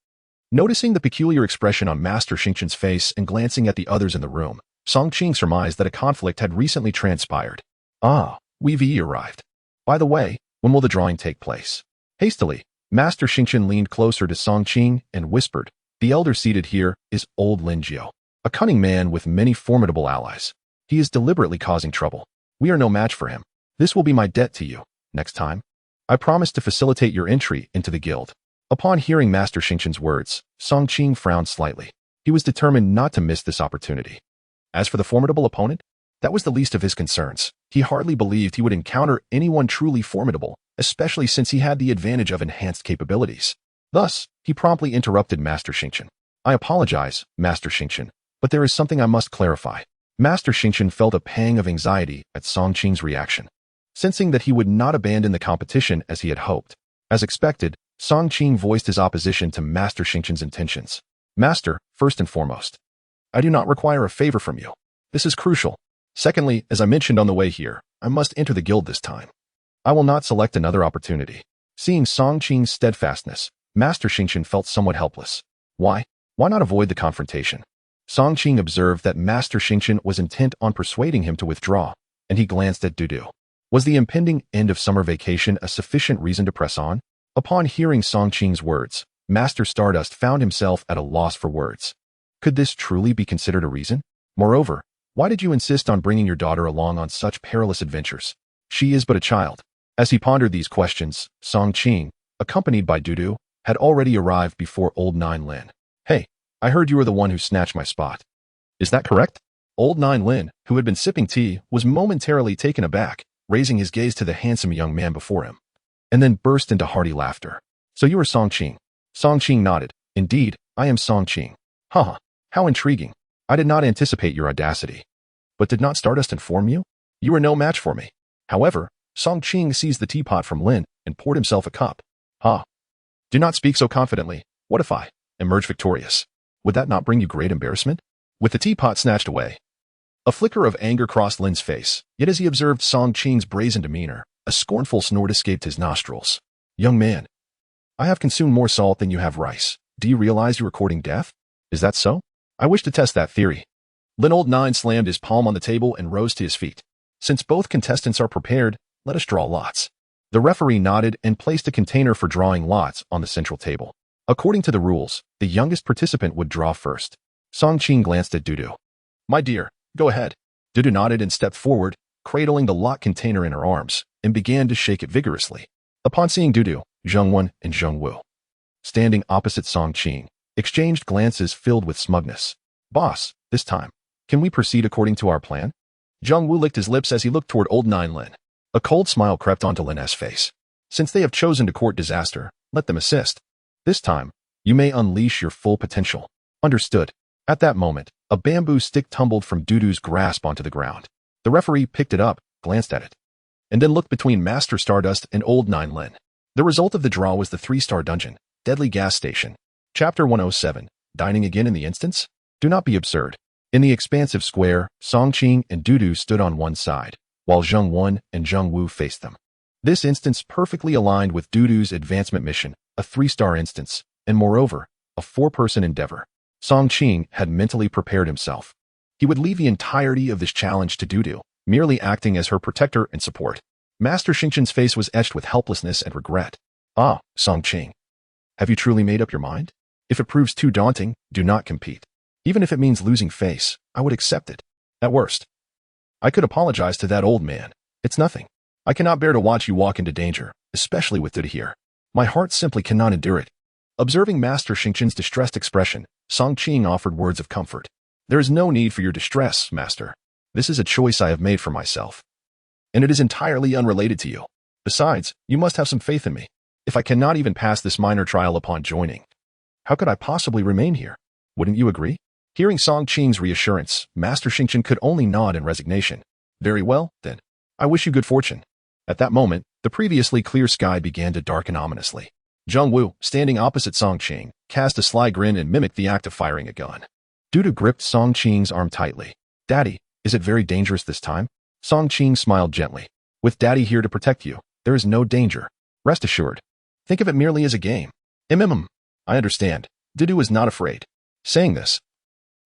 Noticing the peculiar expression on Master Xingqian's face and glancing at the others in the room, Song Qing surmised that a conflict had recently transpired. Ah, we've arrived. By the way, when will the drawing take place? Hastily, Master Xingqian leaned closer to Song Qing and whispered, The elder seated here is old Lin Jiao, a cunning man with many formidable allies. He is deliberately causing trouble. We are no match for him. This will be my debt to you. Next time, I promise to facilitate your entry into the guild. Upon hearing Master Xingqian's words, Song Qing frowned slightly. He was determined not to miss this opportunity. As for the formidable opponent, that was the least of his concerns. He hardly believed he would encounter anyone truly formidable, especially since he had the advantage of enhanced capabilities. Thus, he promptly interrupted Master Xingqian. I apologize, Master Xingqian, but there is something I must clarify. Master Xingqian felt a pang of anxiety at Song Qing's reaction, sensing that he would not abandon the competition as he had hoped. As expected, Song Qing voiced his opposition to Master Xingqian's intentions. Master, first and foremost, I do not require a favor from you. This is crucial. Secondly, as I mentioned on the way here, I must enter the guild this time. I will not select another opportunity. Seeing Song Qing's steadfastness, Master Xingqian felt somewhat helpless. Why? Why not avoid the confrontation? Song Qing observed that Master Xingqian was intent on persuading him to withdraw, and he glanced at Dudu. Was the impending end of summer vacation a sufficient reason to press on? Upon hearing Song Qing's words, Master Stardust found himself at a loss for words. Could this truly be considered a reason? Moreover, why did you insist on bringing your daughter along on such perilous adventures? She is but a child. As he pondered these questions, Song Qing, accompanied by Dudu, had already arrived before old Nine Lin. Hey, I heard you were the one who snatched my spot. Is that correct? Old Nine Lin, who had been sipping tea, was momentarily taken aback, raising his gaze to the handsome young man before him, and then burst into hearty laughter. So you are Song Qing? Song Qing nodded. Indeed, I am Song Qing. Haha, how intriguing. I did not anticipate your audacity. But did not Stardust inform you? You are no match for me. However, Song Qing seized the teapot from Lin and poured himself a cup. Do not speak so confidently. What if I emerge victorious? Would that not bring you great embarrassment? With the teapot snatched away, a flicker of anger crossed Lin's face, yet as he observed Song Qing's brazen demeanor, a scornful snort escaped his nostrils. Young man, I have consumed more salt than you have rice. Do you realize you are courting death? Is that so? I wish to test that theory. Lin Old Nine slammed his palm on the table and rose to his feet. Since both contestants are prepared, let us draw lots. The referee nodded and placed a container for drawing lots on the central table. According to the rules, the youngest participant would draw first. Song Qing glanced at Dudu. My dear, go ahead. Dudu nodded and stepped forward, cradling the lock container in her arms, and began to shake it vigorously. Upon seeing Dudu, Zheng Wen and Zheng Wu, standing opposite Song Qing, exchanged glances filled with smugness. Boss, this time, can we proceed according to our plan? Zheng Wu licked his lips as he looked toward old Nine Lin. A cold smile crept onto Lin S' face. Since they have chosen to court disaster, let them assist. This time, you may unleash your full potential. Understood. At that moment, a bamboo stick tumbled from Dudu's grasp onto the ground. The referee picked it up, glanced at it, and then looked between Master Stardust and old Nine Lin. The result of the draw was the 3-star dungeon, Deadly Gas Station. Chapter 107, Dining Again in the Instance? Do not be absurd. In the expansive square, Song Qing and Dudu stood on one side, while Zheng Wen and Zheng Wu faced them. This instance perfectly aligned with Dudu's advancement mission, a 3-star instance, and moreover, a 4-person endeavor. Song Qing had mentally prepared himself. He would leave the entirety of this challenge to Dudu, merely acting as her protector and support. Master Xingqian's face was etched with helplessness and regret. Ah, Song Qing. Have you truly made up your mind? If it proves too daunting, do not compete. Even if it means losing face, I would accept it. At worst, I could apologize to that old man. It's nothing. I cannot bear to watch you walk into danger, especially with Dudu here. My heart simply cannot endure it. Observing Master Xingqian's distressed expression, Song Qing offered words of comfort. There is no need for your distress, Master. This is a choice I have made for myself. And it is entirely unrelated to you. Besides, you must have some faith in me. If I cannot even pass this minor trial upon joining, how could I possibly remain here? Wouldn't you agree? Hearing Song Qing's reassurance, Master Xingqian could only nod in resignation. Very well, then. I wish you good fortune. At that moment, the previously clear sky began to darken ominously. Zheng Wu, standing opposite Song Qing, cast a sly grin and mimicked the act of firing a gun. Dudu gripped Song Qing's arm tightly. Daddy, is it very dangerous this time? Song Qing smiled gently. With Daddy here to protect you, there is no danger. Rest assured. Think of it merely as a game. I understand. Dudu is not afraid. Saying this,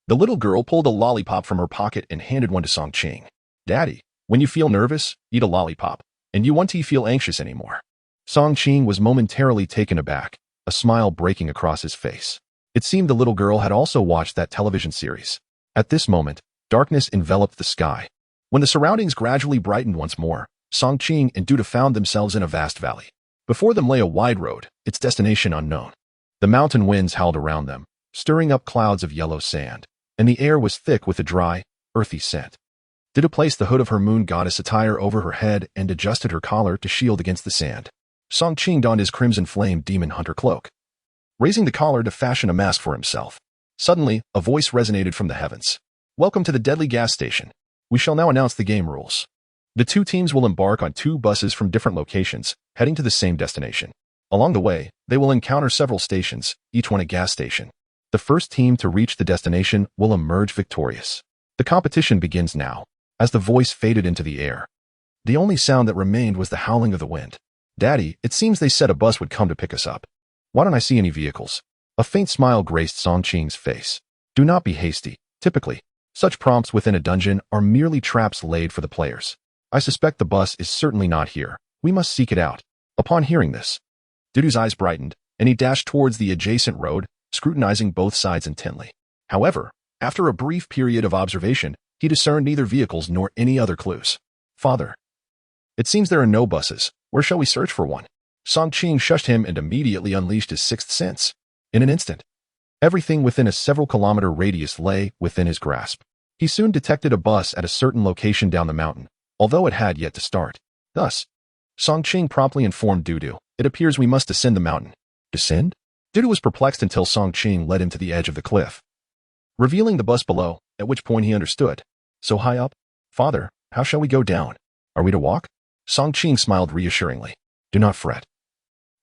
the little girl pulled a lollipop from her pocket and handed one to Song Qing. Daddy, when you feel nervous, eat a lollipop, and you won't feel anxious anymore. Song Qing was momentarily taken aback, a smile breaking across his face. It seemed the little girl had also watched that television series. At this moment, darkness enveloped the sky. When the surroundings gradually brightened once more, Song Qing and Dudu found themselves in a vast valley. Before them lay a wide road, its destination unknown. The mountain winds howled around them, stirring up clouds of yellow sand, and the air was thick with a dry, earthy scent. Dudu placed the hood of her moon goddess attire over her head and adjusted her collar to shield against the sand. Song Qing donned his crimson flame demon hunter cloak, raising the collar to fashion a mask for himself. Suddenly, a voice resonated from the heavens. Welcome to the Deadly Gas Station. We shall now announce the game rules. The 2 teams will embark on 2 buses from different locations, heading to the same destination. Along the way, they will encounter several stations, each one a gas station. The first team to reach the destination will emerge victorious. The competition begins now. As the voice faded into the air, the only sound that remained was the howling of the wind. Daddy, it seems they said a bus would come to pick us up. Why don't I see any vehicles? A faint smile graced Song Qing's face. Do not be hasty. Typically, such prompts within a dungeon are merely traps laid for the players. I suspect the bus is certainly not here. We must seek it out. Upon hearing this, Dudu's eyes brightened, and he dashed towards the adjacent road, scrutinizing both sides intently. However, after a brief period of observation, he discerned neither vehicles nor any other clues. Father, it seems there are no buses. Where shall we search for one? Song Qing shushed him and immediately unleashed his 6th sense. In an instant, everything within a several-kilometer radius lay within his grasp. He soon detected a bus at a certain location down the mountain, although it had yet to start. Thus, Song Qing promptly informed Dudu, it appears we must descend the mountain. Descend? Dudu was perplexed until Song Qing led him to the edge of the cliff, revealing the bus below, at which point he understood. So high up? Father, how shall we go down? Are we to walk? Song Qing smiled reassuringly. Do not fret.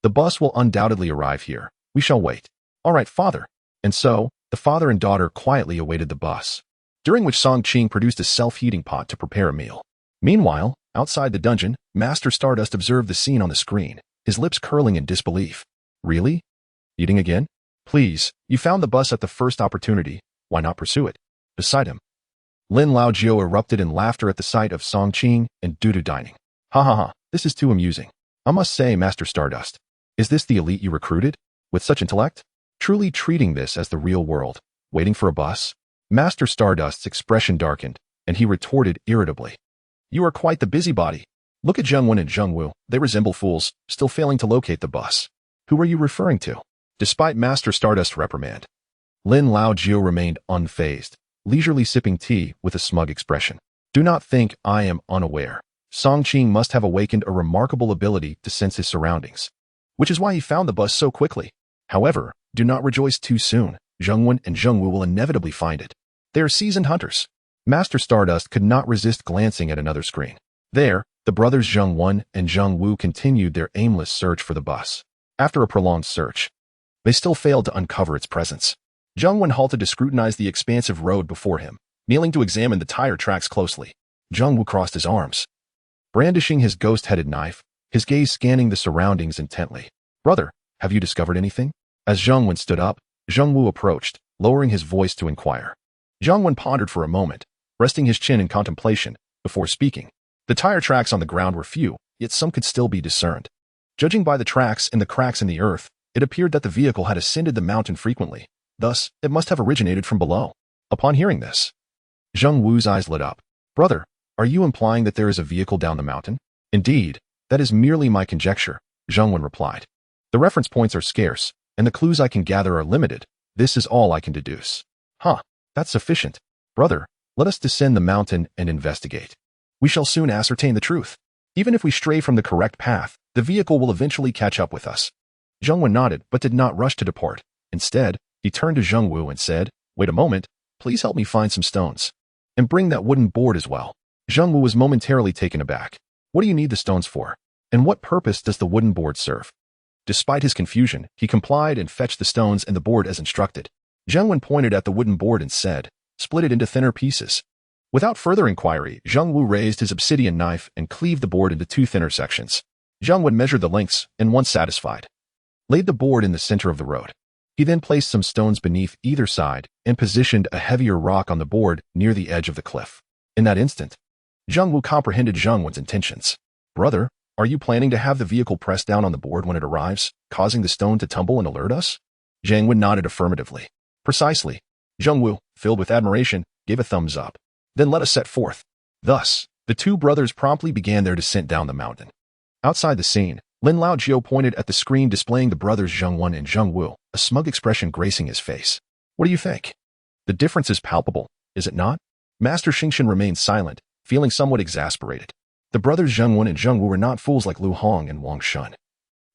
The bus will undoubtedly arrive here. We shall wait. All right, father. And so, the father and daughter quietly awaited the bus, during which Song Qing produced a self-heating pot to prepare a meal. Meanwhile, outside the dungeon, Master Stardust observed the scene on the screen, his lips curling in disbelief. Really? Eating again? Please, you found the bus at the first opportunity. Why not pursue it? Beside him, Lin Laojiu erupted in laughter at the sight of Song Qing and Dudu dining. Ha ha ha, this is too amusing. I must say, Master Stardust, is this the elite you recruited? With such intellect? Truly treating this as the real world. Waiting for a bus? Master Stardust's expression darkened, and he retorted irritably. You are quite the busybody. Look at Zhengwen and Zhengwu. They resemble fools, still failing to locate the bus. Who are you referring to? Despite Master Stardust's reprimand, Lin Laojiu remained unfazed, leisurely sipping tea with a smug expression. Do not think I am unaware. Song Qing must have awakened a remarkable ability to sense his surroundings, which is why he found the bus so quickly. However, do not rejoice too soon. Zhengwen and Zhengwu will inevitably find it. They are seasoned hunters. Master Stardust could not resist glancing at another screen. There, the brothers Zhengwen and Zhengwu continued their aimless search for the bus. After a prolonged search, they still failed to uncover its presence. Zhengwen halted to scrutinize the expansive road before him, kneeling to examine the tire tracks closely. Zhengwu crossed his arms, brandishing his ghost-headed knife, his gaze scanning the surroundings intently. Brother, have you discovered anything? As Zhengwen stood up, Zhengwu approached, lowering his voice to inquire. Zhengwen pondered for a moment, resting his chin in contemplation, before speaking. The tire tracks on the ground were few, yet some could still be discerned. Judging by the tracks and the cracks in the earth, it appeared that the vehicle had ascended the mountain frequently. Thus, it must have originated from below. Upon hearing this, Zhengwu's eyes lit up. Brother, are you implying that there is a vehicle down the mountain? Indeed, that is merely my conjecture, Zhengwen replied. The reference points are scarce, and the clues I can gather are limited. This is all I can deduce. That's sufficient. Brother, let us descend the mountain and investigate. We shall soon ascertain the truth. Even if we stray from the correct path, the vehicle will eventually catch up with us. Zhengwen nodded but did not rush to depart. Instead, he turned to Zhengwu and said, Wait a moment, please help me find some stones. And bring that wooden board as well. Zhengwu was momentarily taken aback. What do you need the stones for? And what purpose does the wooden board serve? Despite his confusion, he complied and fetched the stones and the board as instructed. Zhengwen pointed at the wooden board and said, Split it into thinner pieces. Without further inquiry, Zhengwu raised his obsidian knife and cleaved the board into 2 thinner sections. Zhengwen measured the lengths and, once satisfied, laid the board in the center of the road. He then placed some stones beneath either side and positioned a heavier rock on the board near the edge of the cliff. In that instant, Zhengwu comprehended Zhengwen's intentions. Brother, are you planning to have the vehicle press down on the board when it arrives, causing the stone to tumble and alert us? Zhengwen nodded affirmatively. Precisely. Zhengwu, filled with admiration, gave a thumbs up. Then let us set forth. Thus, the 2 brothers promptly began their descent down the mountain. Outside the scene, Lin Laojiu pointed at the screen displaying the brothers Zhengwen and Zhengwu, a smug expression gracing his face. What do you think? The difference is palpable, is it not? Master Xingqian remained silent, feeling somewhat exasperated. The brothers Zhengwen and Zhengwu were not fools like Lu Hong and Wang Shun.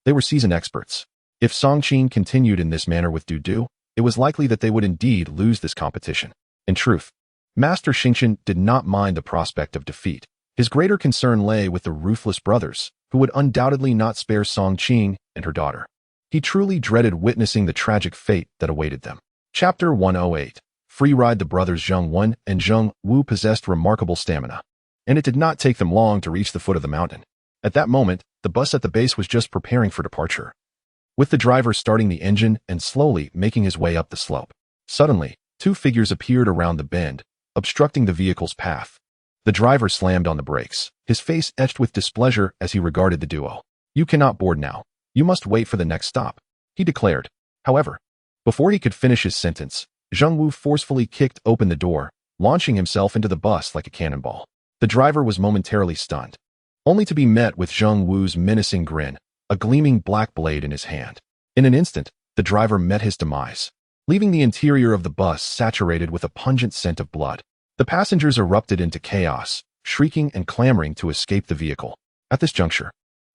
They were seasoned experts. If Song Qing continued in this manner with Dudu, it was likely that they would indeed lose this competition. In truth, Master Xingqian did not mind the prospect of defeat. His greater concern lay with the ruthless brothers, who would undoubtedly not spare Song Qing and her daughter. He truly dreaded witnessing the tragic fate that awaited them. Chapter 108. Free Ride. The brothers Zhengwen and Zhengwu possessed remarkable stamina, and it did not take them long to reach the foot of the mountain. At that moment, the bus at the base was just preparing for departure, with the driver starting the engine and slowly making his way up the slope. Suddenly, 2 figures appeared around the bend, obstructing the vehicle's path. The driver slammed on the brakes, his face etched with displeasure as he regarded the duo. You cannot board now. You must wait for the next stop, he declared. However, before he could finish his sentence, Zhengwu forcefully kicked open the door, launching himself into the bus like a cannonball. The driver was momentarily stunned, only to be met with Zhengwu's menacing grin, a gleaming black blade in his hand. In an instant, the driver met his demise, leaving the interior of the bus saturated with a pungent scent of blood. The passengers erupted into chaos, shrieking and clamoring to escape the vehicle. At this juncture,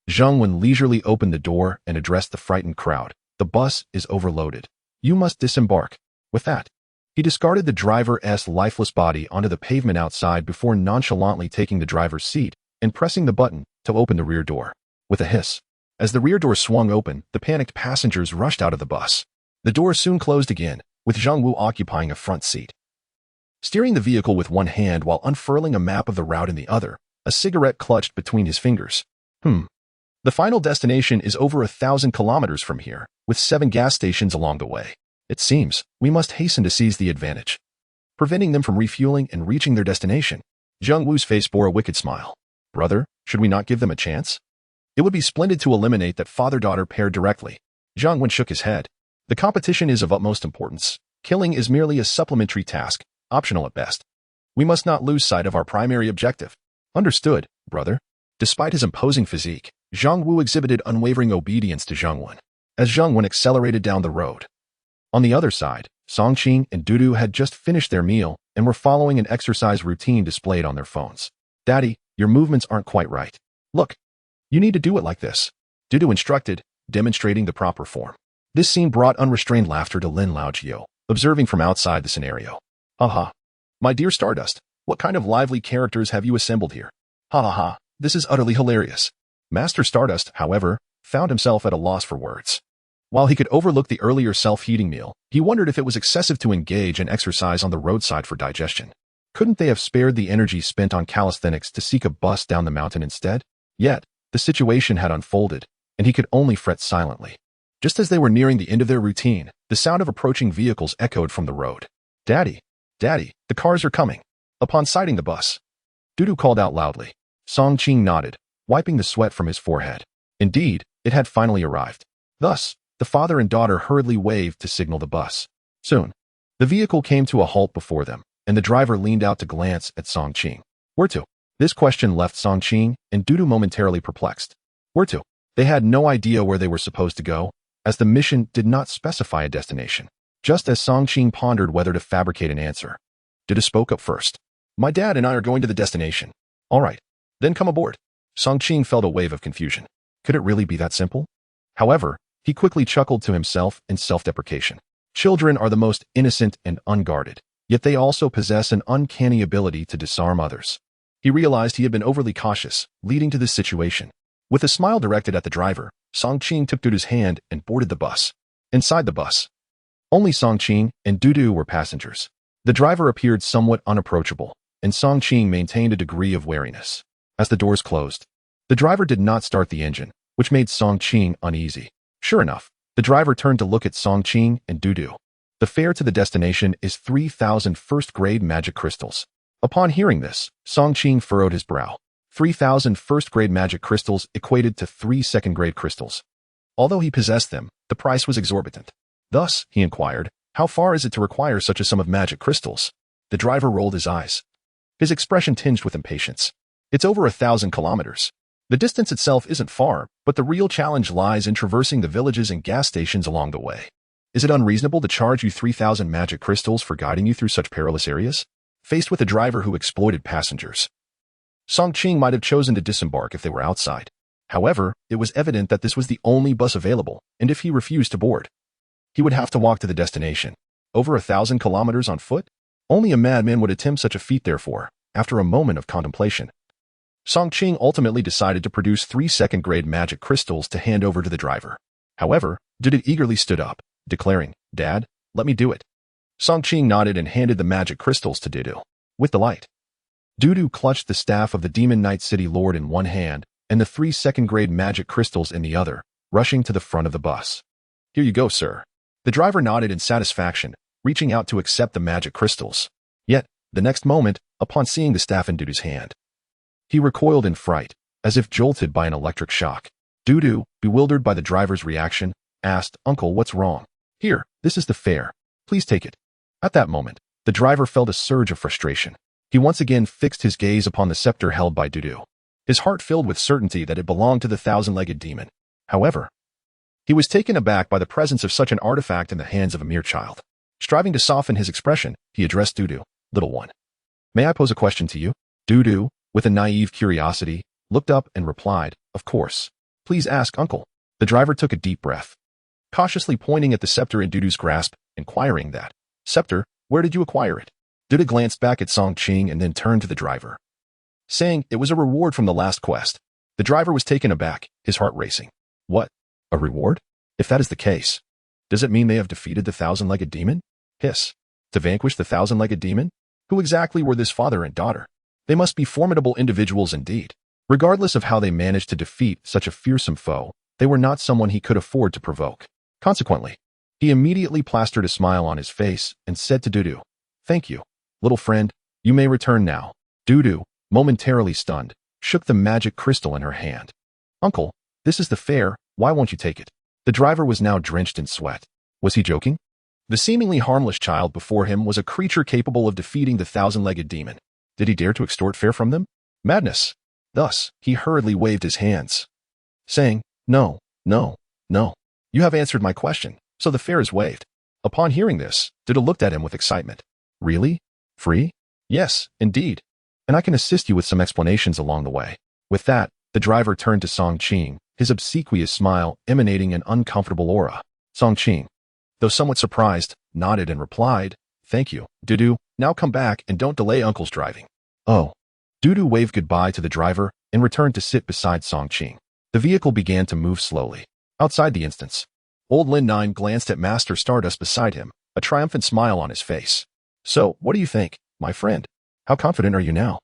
Zhengwen leisurely opened the door and addressed the frightened crowd. The bus is overloaded. You must disembark. With that, he discarded the driver's lifeless body onto the pavement outside before nonchalantly taking the driver's seat and pressing the button to open the rear door. With a hiss, as the rear door swung open, the panicked passengers rushed out of the bus. The door soon closed again, with Zhengwu occupying a front seat, steering the vehicle with one hand while unfurling a map of the route in the other, a cigarette clutched between his fingers. The final destination is over 1,000 kilometers from here, with 7 gas stations along the way. It seems we must hasten to seize the advantage, preventing them from refueling and reaching their destination. Zhengwu's face bore a wicked smile. Brother, should we not give them a chance? It would be splendid to eliminate that father-daughter pair directly. Zhengwen shook his head. The competition is of utmost importance. Killing is merely a supplementary task, optional at best. We must not lose sight of our primary objective. Understood, brother. Despite his imposing physique, Zhang Wu exhibited unwavering obedience to Zheng Wen, as Zheng Wen accelerated down the road. On the other side, Song Qing and Dudu had just finished their meal and were following an exercise routine displayed on their phones. Daddy, your movements aren't quite right. Look, you need to do it like this. Dudu instructed, demonstrating the proper form. This scene brought unrestrained laughter to Lin Laojiu, observing from outside the scenario. Ha. My dear Stardust, what kind of lively characters have you assembled here? Ha. This is utterly hilarious. Master Stardust, however, found himself at a loss for words. While he could overlook the earlier self-heating meal, he wondered if it was excessive to engage in exercise on the roadside for digestion. Couldn't they have spared the energy spent on calisthenics to seek a bus down the mountain instead? Yet, the situation had unfolded, and he could only fret silently. Just as they were nearing the end of their routine, the sound of approaching vehicles echoed from the road. Daddy, the cars are coming. Upon sighting the bus, Dudu called out loudly. Song Qing nodded, wiping the sweat from his forehead. Indeed, it had finally arrived. Thus, the father and daughter hurriedly waved to signal the bus. Soon, the vehicle came to a halt before them, and the driver leaned out to glance at Song Qing. Where to? This question left Song Qing and Dudu momentarily perplexed. Where to? They had no idea where they were supposed to go, as the mission did not specify a destination. Just as Song Qing pondered whether to fabricate an answer, Dudu spoke up first. My dad and I are going to the destination. All right, then come aboard. Song Qing felt a wave of confusion. Could it really be that simple? However, he quickly chuckled to himself in self-deprecation. Children are the most innocent and unguarded, yet they also possess an uncanny ability to disarm others. He realized he had been overly cautious, leading to this situation. With a smile directed at the driver, Song Qing took Dudu's hand and boarded the bus. Inside the bus, only Song Qing and Dudu were passengers. The driver appeared somewhat unapproachable, and Song Qing maintained a degree of wariness. As the doors closed, the driver did not start the engine, which made Song Qing uneasy. Sure enough, the driver turned to look at Song Qing and Dudu. The fare to the destination is 3,000 first-grade magic crystals. Upon hearing this, Song Qing furrowed his brow. 3,000 first-grade magic crystals equated to 3 second-grade crystals. Although he possessed them, the price was exorbitant. Thus, he inquired, how far is it to require such a sum of magic crystals? The driver rolled his eyes, his expression tinged with impatience. It's over 1,000 kilometers. The distance itself isn't far, but the real challenge lies in traversing the villages and gas stations along the way. Is it unreasonable to charge you 3,000 magic crystals for guiding you through such perilous areas? Faced with a driver who exploited passengers, Song Qing might have chosen to disembark if they were outside. However, it was evident that this was the only bus available, and if he refused to board, he would have to walk to the destination. Over 1,000 kilometers on foot? Only a madman would attempt such a feat. Therefore, after a moment of contemplation, Song Qing ultimately decided to produce 3 second-grade magic crystals to hand over to the driver. However, Dudu eagerly stood up, declaring, Dad, let me do it. Song Qing nodded and handed the magic crystals to Dudu. With delight, Dudu clutched the staff of the Demon Knight City Lord in one hand and the 3 second-grade magic crystals in the other, rushing to the front of the bus. Here you go, sir. The driver nodded in satisfaction, reaching out to accept the magic crystals. Yet, the next moment, upon seeing the staff in Dudu's hand, he recoiled in fright, as if jolted by an electric shock. Dudu, bewildered by the driver's reaction, asked, Uncle, what's wrong? Here, this is the fare. Please take it. At that moment, the driver felt a surge of frustration. He once again fixed his gaze upon the scepter held by Dudu, his heart filled with certainty that it belonged to the thousand-legged demon. However, he was taken aback by the presence of such an artifact in the hands of a mere child. Striving to soften his expression, he addressed Dudu, Little one. May I pose a question to you? Dudu, with a naive curiosity, looked up and replied, Of course. Please ask, Uncle. The driver took a deep breath, cautiously pointing at the scepter in Dudu's grasp, inquiring that, Scepter, where did you acquire it? Dudu glanced back at Song Qing and then turned to the driver, saying it was a reward from the last quest. The driver was taken aback, his heart racing. What? A reward? If that is the case, does it mean they have defeated the thousand-legged demon? Hiss. To vanquish the thousand-legged demon? Who exactly were this father and daughter? They must be formidable individuals indeed. Regardless of how they managed to defeat such a fearsome foe, they were not someone he could afford to provoke. Consequently, he immediately plastered a smile on his face and said to Dudu, Thank you, little friend, you may return now. Dudu, momentarily stunned, shook the magic crystal in her hand. Uncle, this is the fare, why won't you take it? The driver was now drenched in sweat. Was he joking? The seemingly harmless child before him was a creature capable of defeating the thousand-legged demon. Did he dare to extort fare from them? Madness. Thus, he hurriedly waved his hands, saying, "No, no, no. You have answered my question, so the fare is waived." Upon hearing this, Dudu looked at him with excitement. "Really? Free?" "Yes, indeed. And I can assist you with some explanations along the way." With that, the driver turned to Song Qing, his obsequious smile emanating an uncomfortable aura. Song Qing, though somewhat surprised, nodded and replied, "Thank you, Dudu. Now come back and don't delay Uncle's driving." "Oh." Dudu waved goodbye to the driver and returned to sit beside Song Qing. The vehicle began to move slowly. Outside the instance, Old Lin 9 glanced at Master Stardust beside him, a triumphant smile on his face. "So, what do you think, my friend? How confident are you now?"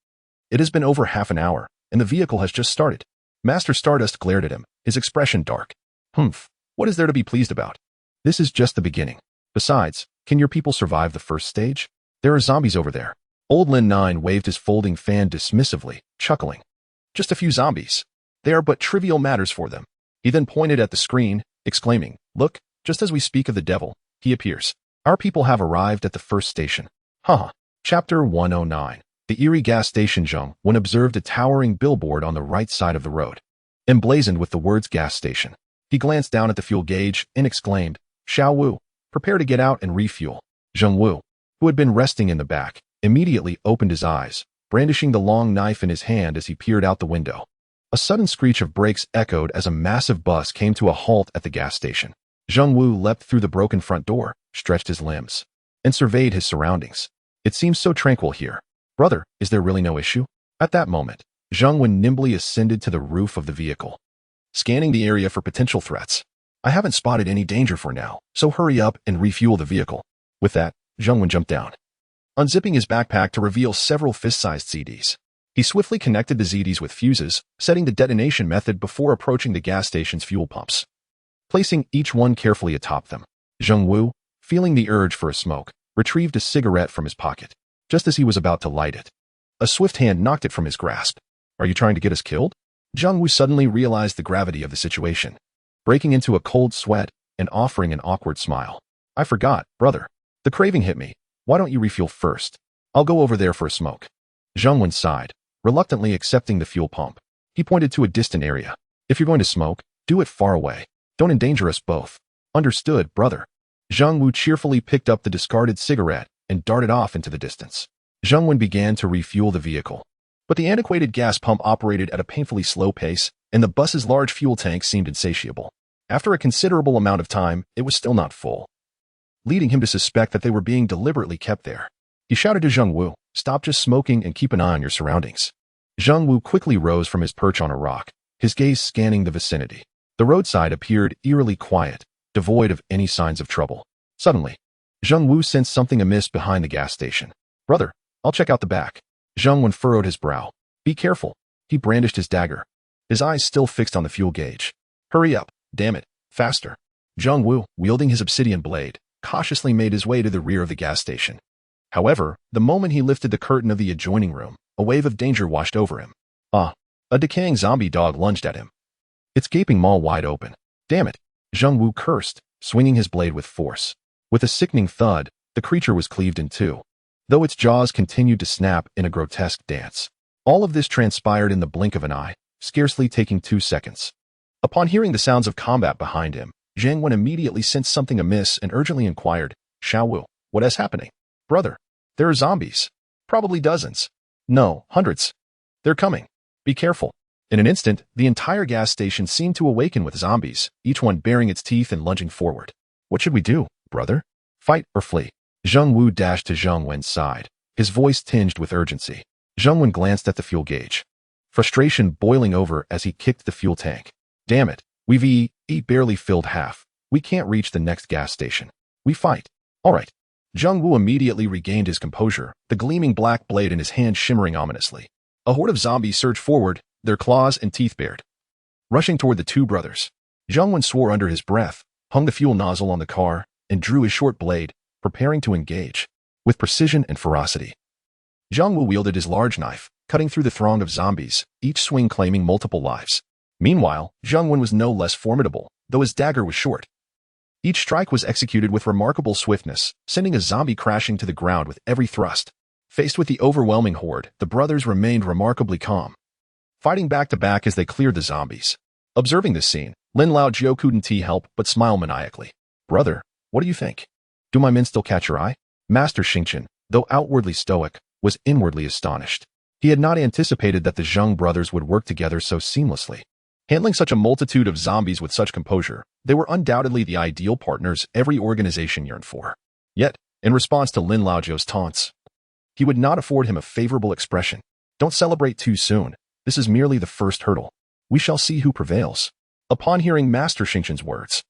"It has been over half an hour, and the vehicle has just started." Master Stardust glared at him, his expression dark. "Humph, what is there to be pleased about? This is just the beginning. Besides, can your people survive the first stage? There are zombies over there." Old Lin 9 waved his folding fan dismissively, chuckling. "Just a few zombies. They are but trivial matters for them." He then pointed at the screen, exclaiming, "Look, just as we speak of the devil, he appears. Our people have arrived at the first station." Haha. Chapter 109. The eerie gas station Zheng when observed a towering billboard on the right side of the road, emblazoned with the words gas station. He glanced down at the fuel gauge and exclaimed, "Xiao Wu, prepare to get out and refuel." Zheng Wu, who had been resting in the back, immediately opened his eyes, brandishing the long knife in his hand as he peered out the window. A sudden screech of brakes echoed as a massive bus came to a halt at the gas station. Zheng Wu leapt through the broken front door, stretched his limbs, and surveyed his surroundings. It seems so tranquil here. "Brother, is there really no issue?" At that moment, Zheng Wen nimbly ascended to the roof of the vehicle, scanning the area for potential threats. "I haven't spotted any danger for now, so hurry up and refuel the vehicle." With that, Zheng Wen jumped down, unzipping his backpack to reveal several fist-sized ZDs. He swiftly connected the ZDs with fuses, setting the detonation method before approaching the gas station's fuel pumps, placing each one carefully atop them. Zheng Wu, feeling the urge for a smoke, retrieved a cigarette from his pocket. Just as he was about to light it, a swift hand knocked it from his grasp. "Are you trying to get us killed?" Zheng Wu suddenly realized the gravity of the situation, breaking into a cold sweat and offering an awkward smile. "I forgot, brother. The craving hit me. Why don't you refuel first? I'll go over there for a smoke." Zheng Wen sighed, reluctantly accepting the fuel pump. He pointed to a distant area. "If you're going to smoke, do it far away. Don't endanger us both." "Understood, brother." Zheng Wu cheerfully picked up the discarded cigarette and darted off into the distance. Zheng Wen began to refuel the vehicle, but the antiquated gas pump operated at a painfully slow pace, and the bus's large fuel tank seemed insatiable. After a considerable amount of time, it was still not full, leading him to suspect that they were being deliberately kept there. He shouted to Zheng Wu, "Stop just smoking and keep an eye on your surroundings." Zheng Wu quickly rose from his perch on a rock, his gaze scanning the vicinity. The roadside appeared eerily quiet, devoid of any signs of trouble. Suddenly, Zheng Wu sensed something amiss behind the gas station. "Brother, I'll check out the back." Zheng Wen furrowed his brow. "Be careful." He brandished his dagger, his eyes still fixed on the fuel gauge. "Hurry up, damn it, faster." Zheng Wu, wielding his obsidian blade, cautiously made his way to the rear of the gas station. However, the moment he lifted the curtain of the adjoining room, a wave of danger washed over him. A decaying zombie dog lunged at him, its gaping maw wide open. "Damn it," Zheng Wu cursed, swinging his blade with force. With a sickening thud, the creature was cleaved in two, though its jaws continued to snap in a grotesque dance. All of this transpired in the blink of an eye, scarcely taking 2 seconds. Upon hearing the sounds of combat behind him, Zhang Wen immediately sensed something amiss and urgently inquired, "Xiao Wu, what is happening?" "Brother, there are zombies. Probably dozens. No, hundreds. They're coming. Be careful." In an instant, the entire gas station seemed to awaken with zombies, each one baring its teeth and lunging forward. "What should we do, brother? Fight or flee?" Zheng Wu dashed to Zheng Wen's side, his voice tinged with urgency. Zheng Wen glanced at the fuel gauge, frustration boiling over as he kicked the fuel tank. "Damn it, we've barely filled half. We can't reach the next gas station. We fight." "All right." Zheng Wu immediately regained his composure, the gleaming black blade in his hand shimmering ominously. A horde of zombies surged forward, their claws and teeth bared, rushing toward the two brothers. Zheng Wen swore under his breath, hung the fuel nozzle on the car, and drew his short blade, preparing to engage. With precision and ferocity, Zheng Wu wielded his large knife, cutting through the throng of zombies, each swing claiming multiple lives. Meanwhile, Zheng Wen was no less formidable, though his dagger was short, Each strike was executed with remarkable swiftness, sending a zombie crashing to the ground with every thrust. Faced with the overwhelming horde, the brothers remained remarkably calm, fighting back to back as they cleared the zombies. Observing this scene, Lin Lao Jiu couldn't help but smile maniacally. Brother, what do you think? Do my men still catch your eye? Master Xingqian, though outwardly stoic, was inwardly astonished. He had not anticipated that the Zheng brothers would work together so seamlessly. Handling such a multitude of zombies with such composure, they were undoubtedly the ideal partners every organization yearned for. Yet, in response to Lin Laojiu's taunts, he would not afford him a favorable expression. Don't celebrate too soon. This is merely the first hurdle. We shall see who prevails. Upon hearing Master Xingqian's words,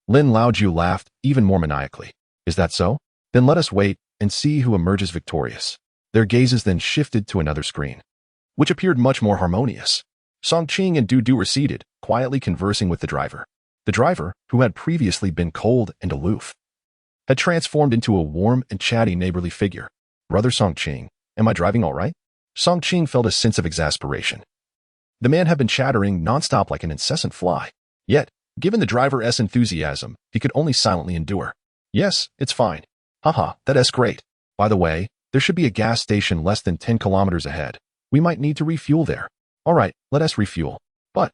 Lin Laojiu laughed even more maniacally. Is that so? Then let us wait and see who emerges victorious. Their gazes then shifted to another screen, which appeared much more harmonious. Song Qing and Dudu were seated, quietly conversing with the driver. The driver, who had previously been cold and aloof, had transformed into a warm and chatty neighborly figure. Brother Song Qing, am I driving all right? Song Qing felt a sense of exasperation. The man had been chattering nonstop like an incessant fly. Yet, given the driver's enthusiasm, he could only silently endure. Yes, it's fine. Haha, that's great. By the way, there should be a gas station less than 10 kilometers ahead. We might need to refuel there. All right, let us refuel. But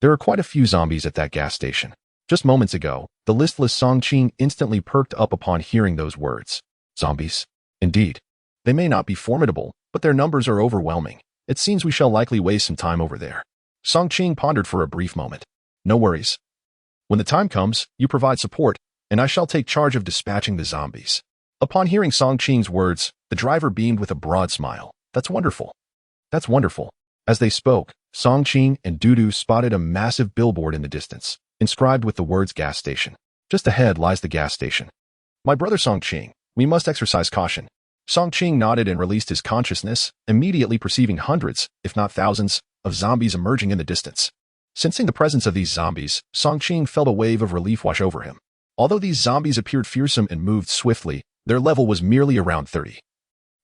there are quite a few zombies at that gas station. Just moments ago, the listless Song Qing instantly perked up upon hearing those words. Zombies? Indeed. They may not be formidable, but their numbers are overwhelming. It seems we shall likely waste some time over there. Song Qing pondered for a brief moment. No worries. When the time comes, you provide support, and I shall take charge of dispatching the zombies. Upon hearing Song Qing's words, the driver beamed with a broad smile. That's wonderful. That's wonderful. As they spoke, Song Qing and Dudu spotted a massive billboard in the distance, inscribed with the words gas station. Just ahead lies the gas station. My brother Song Qing, we must exercise caution. Song Qing nodded and released his consciousness, immediately perceiving hundreds, if not thousands, of zombies emerging in the distance. Sensing the presence of these zombies, Song Qing felt a wave of relief wash over him. Although these zombies appeared fearsome and moved swiftly, their level was merely around 30.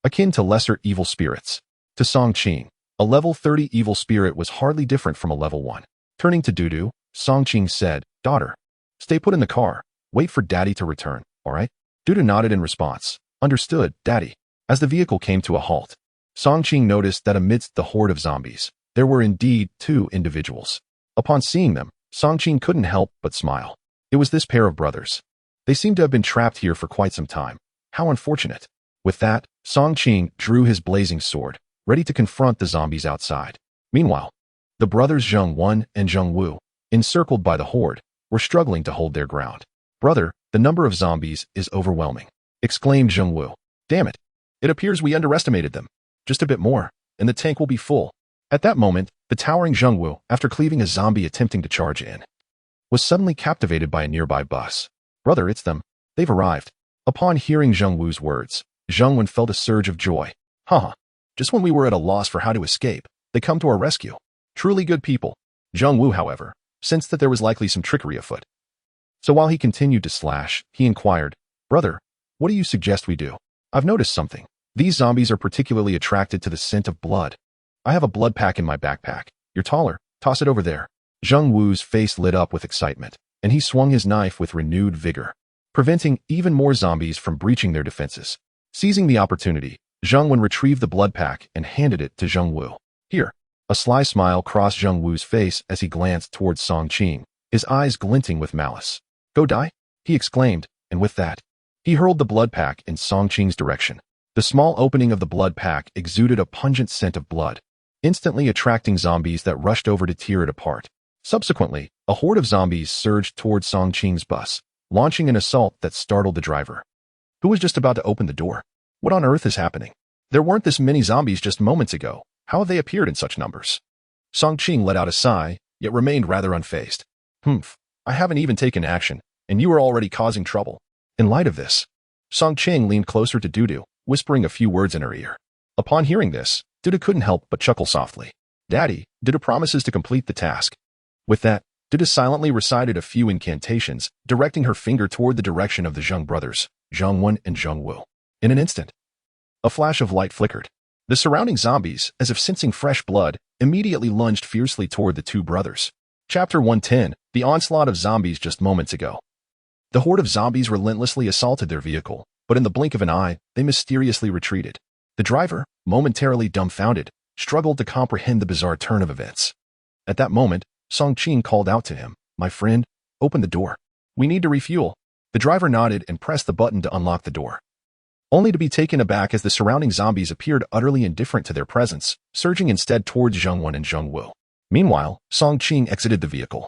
Akin to lesser evil spirits. To Song Qing, a level 30 evil spirit was hardly different from a level 1. Turning to Dudu, Song Qing said, Daughter, stay put in the car. Wait for Daddy to return, all right? Dudu nodded in response. Understood, Daddy. As the vehicle came to a halt, Song Qing noticed that amidst the horde of zombies, there were indeed 2 individuals. Upon seeing them, Song Qing couldn't help but smile. It was this pair of brothers. They seemed to have been trapped here for quite some time. How unfortunate. With that, Song Qing drew his blazing sword, ready to confront the zombies outside. Meanwhile, the brothers Zheng Wen and Zheng Wu, encircled by the horde, were struggling to hold their ground. Brother, the number of zombies is overwhelming, exclaimed Zheng Wu. Damn it. It appears we underestimated them. Just a bit more, and the tank will be full. At that moment, the towering Zheng Wu, after cleaving a zombie attempting to charge in, was suddenly captivated by a nearby bus. Brother, it's them. They've arrived. Upon hearing Zheng Wu's words, Zheng Wen felt a surge of joy. Haha. Just when we were at a loss for how to escape, they come to our rescue. Truly good people. Zheng Wu, however, sensed that there was likely some trickery afoot. So while he continued to slash, he inquired, Brother, what do you suggest we do? I've noticed something. These zombies are particularly attracted to the scent of blood. I have a blood pack in my backpack. You're taller. Toss it over there. Zheng Wu's face lit up with excitement, and he swung his knife with renewed vigor, preventing even more zombies from breaching their defenses. Seizing the opportunity, Zheng Wen retrieved the blood pack and handed it to Zheng Wu. Here. A sly smile crossed Zheng Wu's face as he glanced towards Song Qing, his eyes glinting with malice. Go die? He exclaimed, and with that, he hurled the blood pack in Song Qing's direction. The small opening of the blood pack exuded a pungent scent of blood, instantly attracting zombies that rushed over to tear it apart. Subsequently, a horde of zombies surged towards Song Qing's bus, launching an assault that startled the driver, who was just about to open the door. What on earth is happening? There weren't this many zombies just moments ago. How have they appeared in such numbers? Song Qing let out a sigh, yet remained rather unfazed. I haven't even taken action, and you are already causing trouble. In light of this, Song Qing leaned closer to Dudu, whispering a few words in her ear. Upon hearing this, Dudu couldn't help but chuckle softly. Daddy, Dudu promises to complete the task. With that, Dudu silently recited a few incantations, directing her finger toward the direction of the Zheng brothers, Zheng Wen and Zheng Wu. In an instant, a flash of light flickered. The surrounding zombies, as if sensing fresh blood, immediately lunged fiercely toward the 2 brothers. Chapter 110, The Onslaught of Zombies just moments ago. The horde of zombies relentlessly assaulted their vehicle, but in the blink of an eye, they mysteriously retreated. The driver, momentarily dumbfounded, struggled to comprehend the bizarre turn of events. At that moment, Song Qing called out to him, "My friend, open the door. We need to refuel." The driver nodded and pressed the button to unlock the door, only to be taken aback as the surrounding zombies appeared utterly indifferent to their presence, surging instead towards Zhongwen and Zhongwu. Meanwhile, Song Qing exited the vehicle,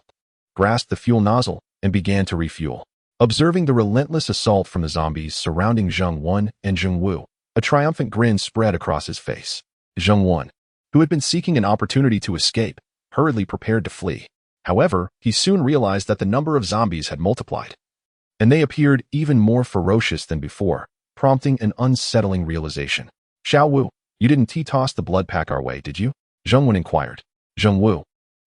grasped the fuel nozzle, and began to refuel. Observing the relentless assault from the zombies surrounding Zhongwen and Zhongwu, a triumphant grin spread across his face. Zhongwen, who had been seeking an opportunity to escape, hurriedly prepared to flee. However, he soon realized that the number of zombies had multiplied, and they appeared even more ferocious than before, prompting an unsettling realization. "Xiao Wu, you didn't toss the blood pack our way, did you?" Zhongwen inquired. Zhongwu,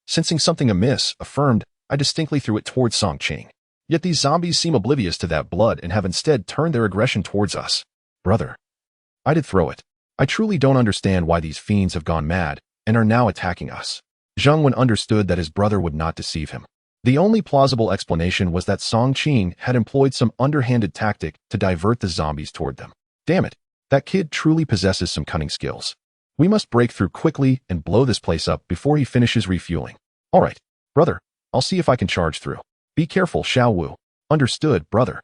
sensing something amiss, affirmed, "I distinctly threw it towards Song Qing. Yet these zombies seem oblivious to that blood and have instead turned their aggression towards us." "Brother, I did throw it. I truly don't understand why these fiends have gone mad and are now attacking us." Zhongwen understood that his brother would not deceive him. The only plausible explanation was that Song Qing had employed some underhanded tactic to divert the zombies toward them. "Damn it, that kid truly possesses some cunning skills. We must break through quickly and blow this place up before he finishes refueling. All right, brother, I'll see if I can charge through. Be careful, Xiao Wu." "Understood, brother."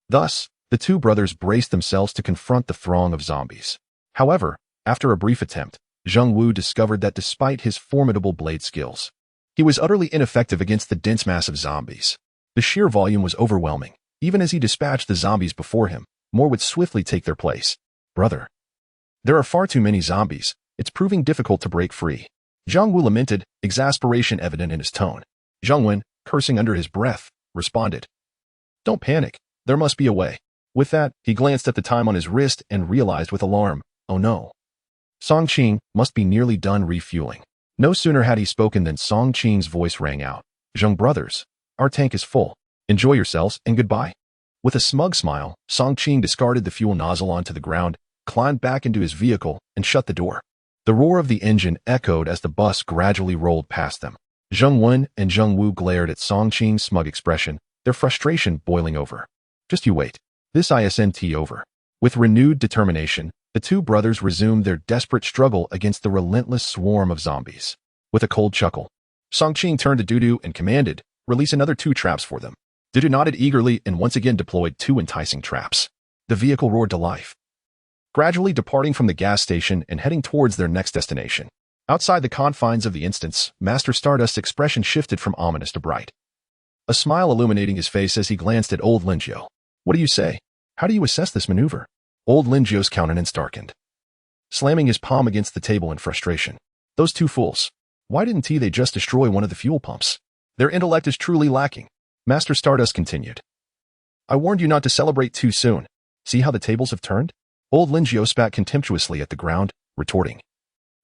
Thus, the two brothers braced themselves to confront the throng of zombies. However, after a brief attempt, Zhongwu discovered that despite his formidable blade skills, he was utterly ineffective against the dense mass of zombies. The sheer volume was overwhelming. Even as he dispatched the zombies before him, more would swiftly take their place. "Brother, there are far too many zombies. It's proving difficult to break free." Zhongwu lamented, exasperation evident in his tone. Zhongwen, cursing under his breath, responded, "Don't panic. There must be a way." With that, he glanced at the time on his wrist and realized with alarm, oh no. Song Qing must be nearly done refueling. No sooner had he spoken than Song Qing's voice rang out. "Zhong brothers, our tank is full. Enjoy yourselves and goodbye." With a smug smile, Song Qing discarded the fuel nozzle onto the ground, climbed back into his vehicle, and shut the door. The roar of the engine echoed as the bus gradually rolled past them. Zhongwen and Zhongwu glared at Song Qing's smug expression, their frustration boiling over. "Just you wait. This isn't over." With renewed determination, the two brothers resumed their desperate struggle against the relentless swarm of zombies. With a cold chuckle, Song Qing turned to Dudu and commanded, "Release another 2 traps for them." Dudu nodded eagerly and once again deployed 2 enticing traps. The vehicle roared to life, gradually departing from the gas station and heading towards their next destination. Outside the confines of the instance, Master Stardust's expression shifted from ominous to bright, a smile illuminating his face as he glanced at old Linjiao. "What do you say? How do you assess this maneuver?" Old Linjiao's countenance darkened, slamming his palm against the table in frustration. "Those 2 fools. Why didn't they just destroy one of the fuel pumps? Their intellect is truly lacking." Master Stardust continued, "I warned you not to celebrate too soon. See how the tables have turned?" Old Linjiao spat contemptuously at the ground, retorting,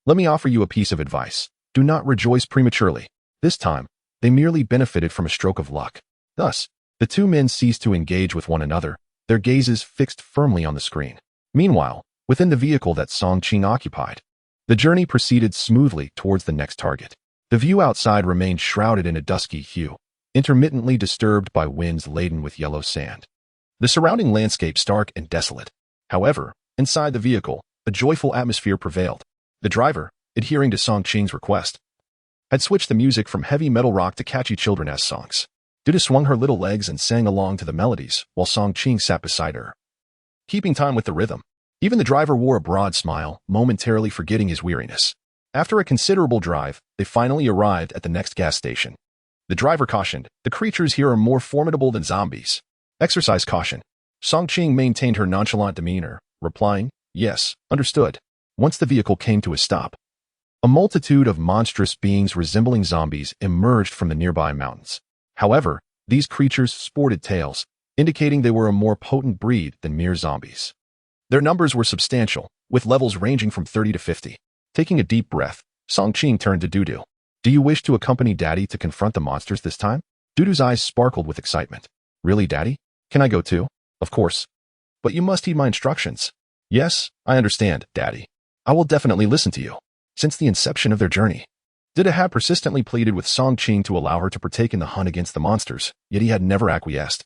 "Let me offer you a piece of advice. Do not rejoice prematurely. This time, they merely benefited from a stroke of luck." Thus, the 2 men ceased to engage with one another, their gazes fixed firmly on the screen. Meanwhile, within the vehicle that Song Qing occupied, the journey proceeded smoothly towards the next target. The view outside remained shrouded in a dusky hue, intermittently disturbed by winds laden with yellow sand. The surrounding landscape stark and desolate. However, inside the vehicle, a joyful atmosphere prevailed. The driver, adhering to Song Qing's request, had switched the music from heavy metal rock to catchy children's songs. Dudu swung her little legs and sang along to the melodies, while Song Qing sat beside her, keeping time with the rhythm. Even the driver wore a broad smile, momentarily forgetting his weariness. After a considerable drive, they finally arrived at the next gas station. The driver cautioned, "The creatures here are more formidable than zombies. Exercise caution." Song Qing maintained her nonchalant demeanor, replying, "Yes, understood." Once the vehicle came to a stop, a multitude of monstrous beings resembling zombies emerged from the nearby mountains. However, these creatures sported tails, indicating they were a more potent breed than mere zombies. Their numbers were substantial, with levels ranging from 30 to 50. Taking a deep breath, Song Qing turned to Dudu. "Do you wish to accompany Daddy to confront the monsters this time?" Dudu's eyes sparkled with excitement. "Really, Daddy? Can I go too?" "Of course. But you must heed my instructions." "Yes, I understand, Daddy. I will definitely listen to you." Since the inception of their journey, Dudu had persistently pleaded with Song Qing to allow her to partake in the hunt against the monsters, yet he had never acquiesced.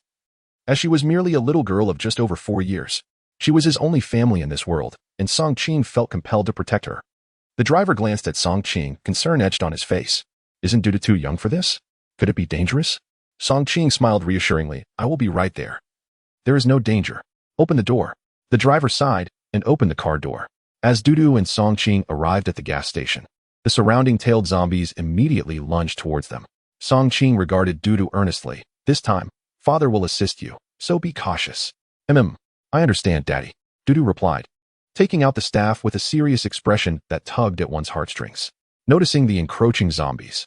as she was merely a little girl of just over 4 years. She was his only family in this world, and Song Qing felt compelled to protect her. The driver glanced at Song Qing, concern etched on his face. Isn't Dudu too young for this? Could it be dangerous? Song Qing smiled reassuringly. I will be right there. There is no danger. Open the door. The driver sighed and opened the car door. As Dudu and Song Qing arrived at the gas station, the surrounding tailed zombies immediately lunged towards them. Song Qing regarded Dudu earnestly. This time, Father will assist you, so be cautious. I understand, Daddy, Dudu replied, taking out the staff with a serious expression that tugged at one's heartstrings. Noticing the encroaching zombies,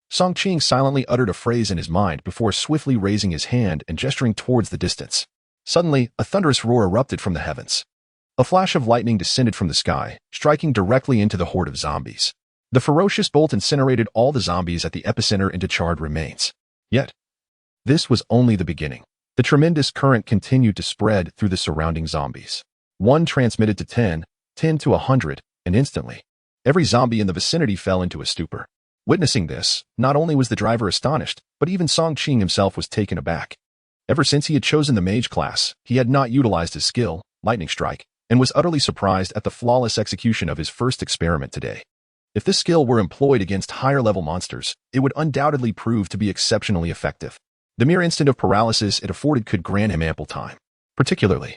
Song Qing silently uttered a phrase in his mind before swiftly raising his hand and gesturing towards the distance. Suddenly, a thunderous roar erupted from the heavens. A flash of lightning descended from the sky, striking directly into the horde of zombies. The ferocious bolt incinerated all the zombies at the epicenter into charred remains. Yet, this was only the beginning. The tremendous current continued to spread through the surrounding zombies. One transmitted to 10, 10 to 100, and instantly, every zombie in the vicinity fell into a stupor. Witnessing this, not only was the driver astonished, but even Song Qing himself was taken aback. Ever since he had chosen the mage class, he had not utilized his skill, lightning strike, and was utterly surprised at the flawless execution of his first experiment today. If this skill were employed against higher-level monsters, it would undoubtedly prove to be exceptionally effective. The mere instant of paralysis it afforded could grant him ample time. Particularly,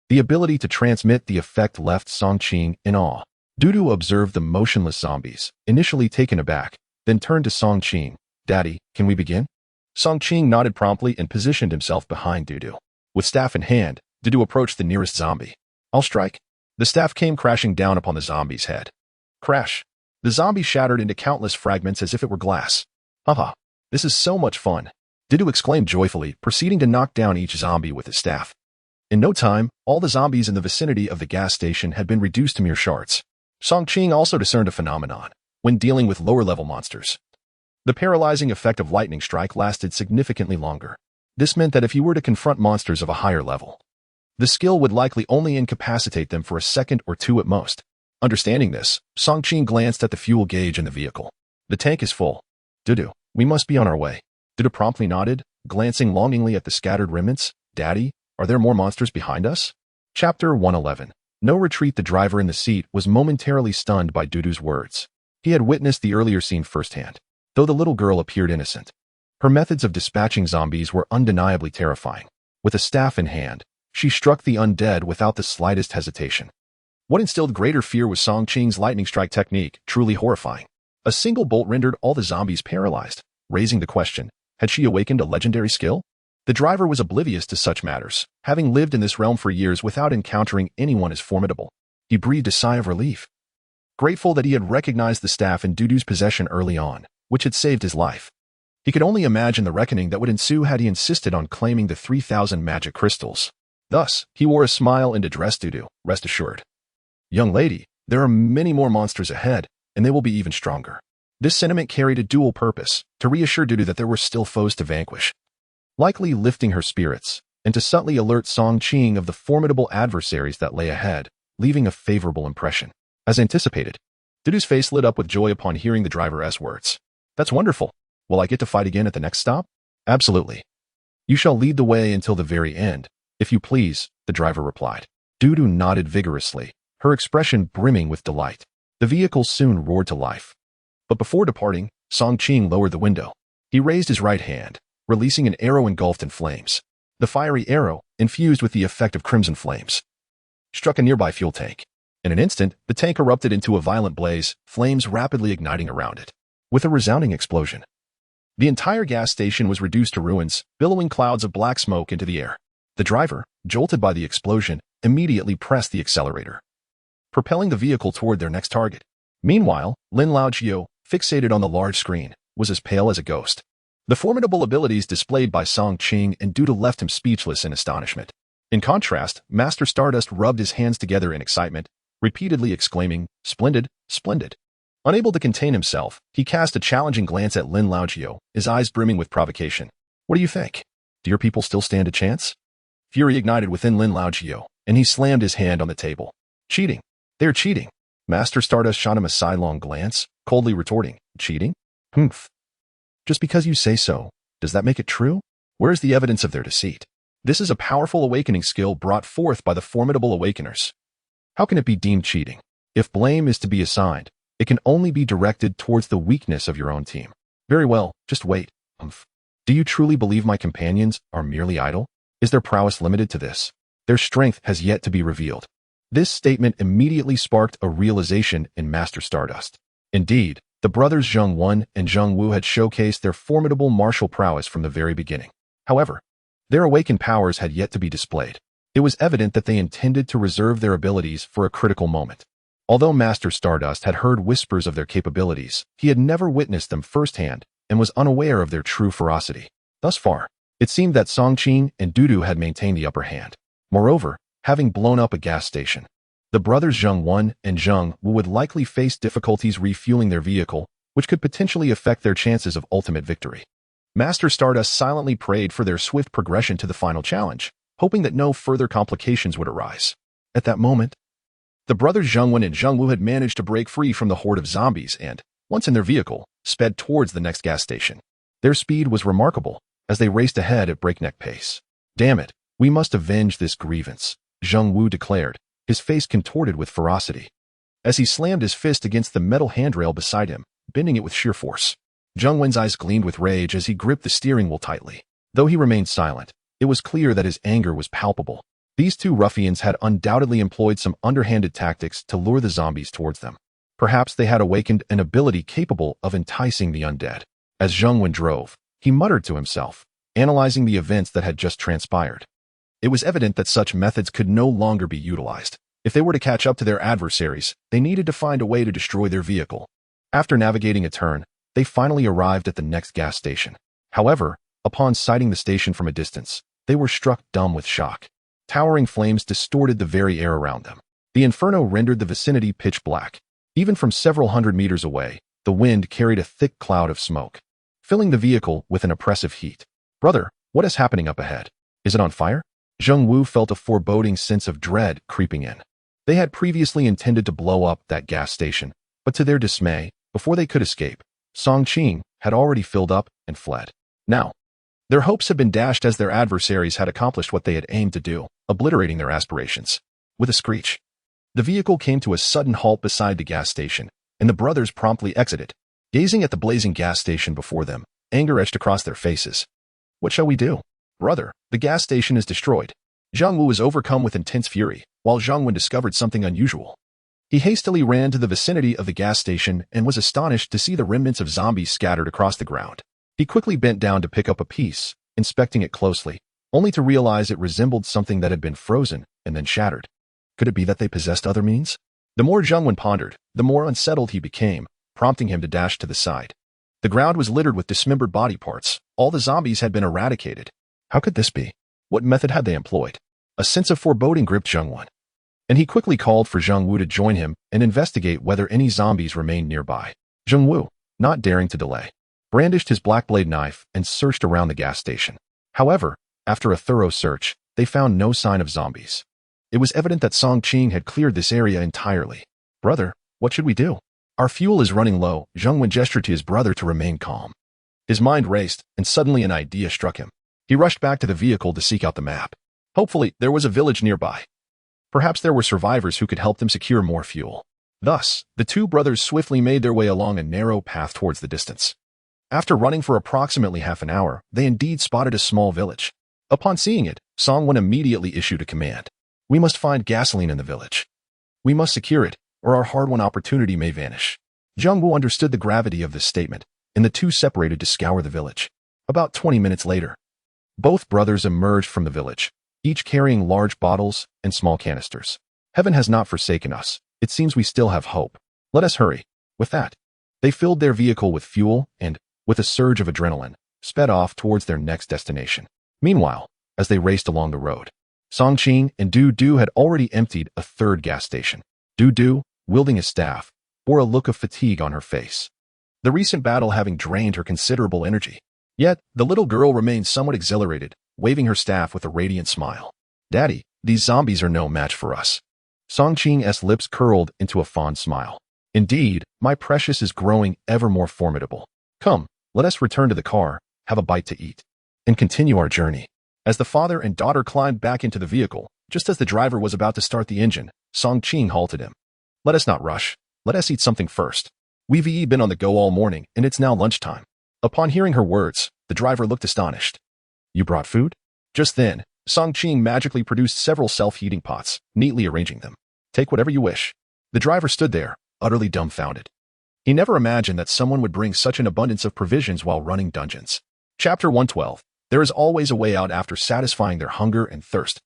the ability to transmit the effect left Song Qing in awe. Dudu observed the motionless zombies, initially taken aback, then turned to Song Qing. Daddy, can we begin? Song Qing nodded promptly and positioned himself behind Dudu. With staff in hand, Dudu approached the nearest zombie. I'll strike. The staff came crashing down upon the zombie's head. Crash. The zombie shattered into countless fragments as if it were glass. Haha, this is so much fun, Dudu exclaimed joyfully, proceeding to knock down each zombie with his staff. In no time, all the zombies in the vicinity of the gas station had been reduced to mere shards. Song Qing also discerned a phenomenon when dealing with lower-level monsters. The paralyzing effect of lightning strike lasted significantly longer. This meant that if he were to confront monsters of a higher level, the skill would likely only incapacitate them for a second or two at most. Understanding this, Song Qing glanced at the fuel gauge in the vehicle. The tank is full. Dudu, we must be on our way. Dudu promptly nodded, glancing longingly at the scattered remnants. Daddy, are there more monsters behind us? Chapter 111. No retreat. The driver in the seat was momentarily stunned by Dudu's words. He had witnessed the earlier scene firsthand, though the little girl appeared innocent. Her methods of dispatching zombies were undeniably terrifying. With a staff in hand, she struck the undead without the slightest hesitation. What instilled greater fear was Song Qing's lightning strike technique, truly horrifying. A single bolt rendered all the zombies paralyzed, raising the question, had she awakened a legendary skill? The driver was oblivious to such matters, having lived in this realm for years without encountering anyone as formidable. He breathed a sigh of relief, grateful that he had recognized the staff in Dudu's possession early on, which had saved his life. He could only imagine the reckoning that would ensue had he insisted on claiming the 3,000 magic crystals. Thus, he wore a smile and addressed Dudu, rest assured. Young lady, there are many more monsters ahead, and they will be even stronger. This sentiment carried a dual purpose, to reassure Dudu that there were still foes to vanquish, likely lifting her spirits, and to subtly alert Song Qing of the formidable adversaries that lay ahead, leaving a favorable impression. As anticipated, Dudu's face lit up with joy upon hearing the driver's words. That's wonderful. Will I get to fight again at the next stop? Absolutely. You shall lead the way until the very end, if you please, the driver replied. Dudu nodded vigorously, her expression brimming with delight. The vehicle soon roared to life. But before departing, Song Qing lowered the window. He raised his right hand, releasing an arrow engulfed in flames. The fiery arrow, infused with the effect of crimson flames, struck a nearby fuel tank. In an instant, the tank erupted into a violent blaze, flames rapidly igniting around it. With a resounding explosion, the entire gas station was reduced to ruins, billowing clouds of black smoke into the air. The driver, jolted by the explosion, immediately pressed the accelerator, propelling the vehicle toward their next target. Meanwhile, Lin Laojiu, fixated on the large screen, was as pale as a ghost. The formidable abilities displayed by Song Qing and Dudu left him speechless in astonishment. In contrast, Master Stardust rubbed his hands together in excitement, repeatedly exclaiming, "Splendid, splendid." Unable to contain himself, he cast a challenging glance at Lin Laojiu, his eyes brimming with provocation. What do you think? Do your people still stand a chance? Fury ignited within Lin Laojiu, and he slammed his hand on the table. Cheating. They're cheating. Master Stardust shot him a sidelong glance, coldly retorting, cheating? Humph. Just because you say so, does that make it true? Where is the evidence of their deceit? This is a powerful awakening skill brought forth by the formidable awakeners. How can it be deemed cheating? If blame is to be assigned, it can only be directed towards the weakness of your own team. Very well, just wait. Do you truly believe my companions are merely idle? Is their prowess limited to this? Their strength has yet to be revealed. This statement immediately sparked a realization in Master Stardust. Indeed, the brothers Zheng Wen and Zheng Wu had showcased their formidable martial prowess from the very beginning. However, their awakened powers had yet to be displayed. It was evident that they intended to reserve their abilities for a critical moment. Although Master Stardust had heard whispers of their capabilities, he had never witnessed them firsthand and was unaware of their true ferocity. Thus far, it seemed that Song Qing and Dudu had maintained the upper hand. Moreover, having blown up a gas station, the brothers Zheng Wen and Zheng Wu would likely face difficulties refueling their vehicle, which could potentially affect their chances of ultimate victory. Master Stardust silently prayed for their swift progression to the final challenge, hoping that no further complications would arise. At that moment, the brothers Zheng Wen and Zheng Wu had managed to break free from the horde of zombies and, once in their vehicle, sped towards the next gas station. Their speed was remarkable, as they raced ahead at breakneck pace. Damn it, we must avenge this grievance, Zheng Wu declared, his face contorted with ferocity. As he slammed his fist against the metal handrail beside him, bending it with sheer force. Zheng Wen's eyes gleamed with rage as he gripped the steering wheel tightly. Though he remained silent, it was clear that his anger was palpable. These two ruffians had undoubtedly employed some underhanded tactics to lure the zombies towards them. Perhaps they had awakened an ability capable of enticing the undead. As Zheng Wen drove, he muttered to himself, analyzing the events that had just transpired. It was evident that such methods could no longer be utilized. If they were to catch up to their adversaries, they needed to find a way to destroy their vehicle. After navigating a turn, they finally arrived at the next gas station. However, upon sighting the station from a distance, they were struck dumb with shock. Towering flames distorted the very air around them. The inferno rendered the vicinity pitch black. Even from several hundred meters away, the wind carried a thick cloud of smoke, filling the vehicle with an oppressive heat. Brother, what is happening up ahead? Is it on fire? Zheng Wu felt a foreboding sense of dread creeping in. They had previously intended to blow up that gas station, but to their dismay, before they could escape, Song Qing had already filled up and fled. Now, their hopes had been dashed as their adversaries had accomplished what they had aimed to do, obliterating their aspirations. With a screech, the vehicle came to a sudden halt beside the gas station, and the brothers promptly exited. Gazing at the blazing gas station before them, anger etched across their faces. What shall we do? Brother, the gas station is destroyed. Zheng Wu was overcome with intense fury, while Zheng Wen discovered something unusual. He hastily ran to the vicinity of the gas station and was astonished to see the remnants of zombies scattered across the ground. He quickly bent down to pick up a piece, inspecting it closely, only to realize it resembled something that had been frozen and then shattered. Could it be that they possessed other means? The more Zheng Wen pondered, the more unsettled he became, prompting him to dash to the side. The ground was littered with dismembered body parts. All the zombies had been eradicated. How could this be? What method had they employed? A sense of foreboding gripped Zheng Wen, and he quickly called for Zheng Wu to join him and investigate whether any zombies remained nearby. Zheng Wu, not daring to delay, brandished his black blade knife and searched around the gas station. However, after a thorough search, they found no sign of zombies. It was evident that Song Qing had cleared this area entirely. Brother, what should we do? Our fuel is running low. Zheng Wen gestured to his brother to remain calm. His mind raced, and suddenly an idea struck him. He rushed back to the vehicle to seek out the map. Hopefully, there was a village nearby. Perhaps there were survivors who could help them secure more fuel. Thus, the two brothers swiftly made their way along a narrow path towards the distance. After running for approximately half an hour, they indeed spotted a small village. Upon seeing it, Song Wen immediately issued a command. We must find gasoline in the village. We must secure it, or our hard-won opportunity may vanish. Zheng Wu understood the gravity of this statement, and the two separated to scour the village. About 20 minutes later, both brothers emerged from the village, each carrying large bottles and small canisters. Heaven has not forsaken us. It seems we still have hope. Let us hurry. With that, they filled their vehicle with fuel and, with a surge of adrenaline, sped off towards their next destination. Meanwhile, as they raced along the road, Song Qing and Dudu had already emptied a third gas station. Dudu, wielding a staff, bore a look of fatigue on her face, the recent battle having drained her considerable energy. Yet, the little girl remained somewhat exhilarated, waving her staff with a radiant smile. Daddy, these zombies are no match for us. Song Qing's lips curled into a fond smile. Indeed, my precious is growing ever more formidable. Come, let us return to the car, have a bite to eat, and continue our journey. As the father and daughter climbed back into the vehicle, just as the driver was about to start the engine, Song Qing halted him. Let us not rush. Let us eat something first. We've been on the go all morning, and it's now lunchtime. Upon hearing her words, the driver looked astonished. You brought food? Just then, Song Qing magically produced several self-heating pots, neatly arranging them. Take whatever you wish. The driver stood there, utterly dumbfounded. He never imagined that someone would bring such an abundance of provisions while running dungeons. Chapter 112. There is always a way out after satisfying their hunger and thirst.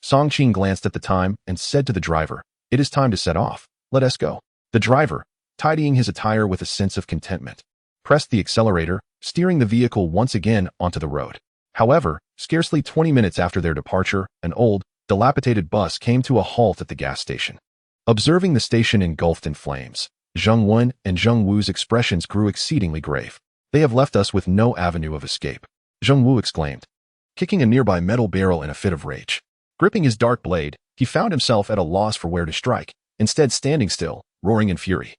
Song Qing glanced at the time and said to the driver, It is time to set off. Let us go. The driver, tidying his attire with a sense of contentment, pressed the accelerator, steering the vehicle once again onto the road. However, scarcely 20 minutes after their departure, an old, dilapidated bus came to a halt at the gas station. Observing the station engulfed in flames, Zheng Wen and Zheng Wu's expressions grew exceedingly grave. They have left us with no avenue of escape, Zheng Wu exclaimed, kicking a nearby metal barrel in a fit of rage. Gripping his dark blade, he found himself at a loss for where to strike, instead standing still, roaring in fury.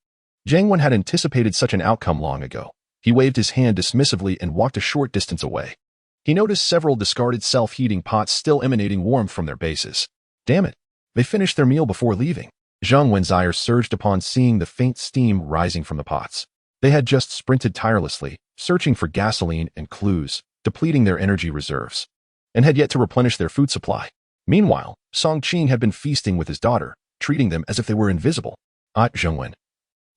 Zheng Wen had anticipated such an outcome long ago. He waved his hand dismissively and walked a short distance away. He noticed several discarded self-heating pots still emanating warmth from their bases. Damn it! They finished their meal before leaving. Zheng Wen's ire surged upon seeing the faint steam rising from the pots. They had just sprinted tirelessly, searching for gasoline and clues, depleting their energy reserves, and had yet to replenish their food supply. Meanwhile, Song Qing had been feasting with his daughter, treating them as if they were invisible. Zheng Wen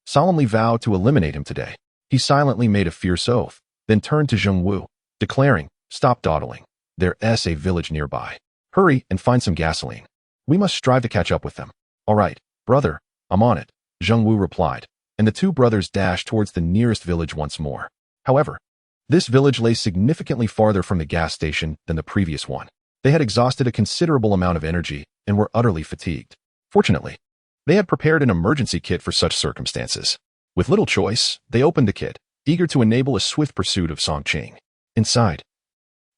solemnly vowed to eliminate him today. He silently made a fierce oath, then turned to Zheng Wu, declaring, Stop dawdling. There's a village nearby. Hurry and find some gasoline. We must strive to catch up with them. All right, brother, I'm on it, Zheng Wu replied, and the two brothers dashed towards the nearest village once more. However, this village lay significantly farther from the gas station than the previous one. They had exhausted a considerable amount of energy and were utterly fatigued. Fortunately, they had prepared an emergency kit for such circumstances. With little choice, they opened the kit, eager to enable a swift pursuit of Song Qing. Inside,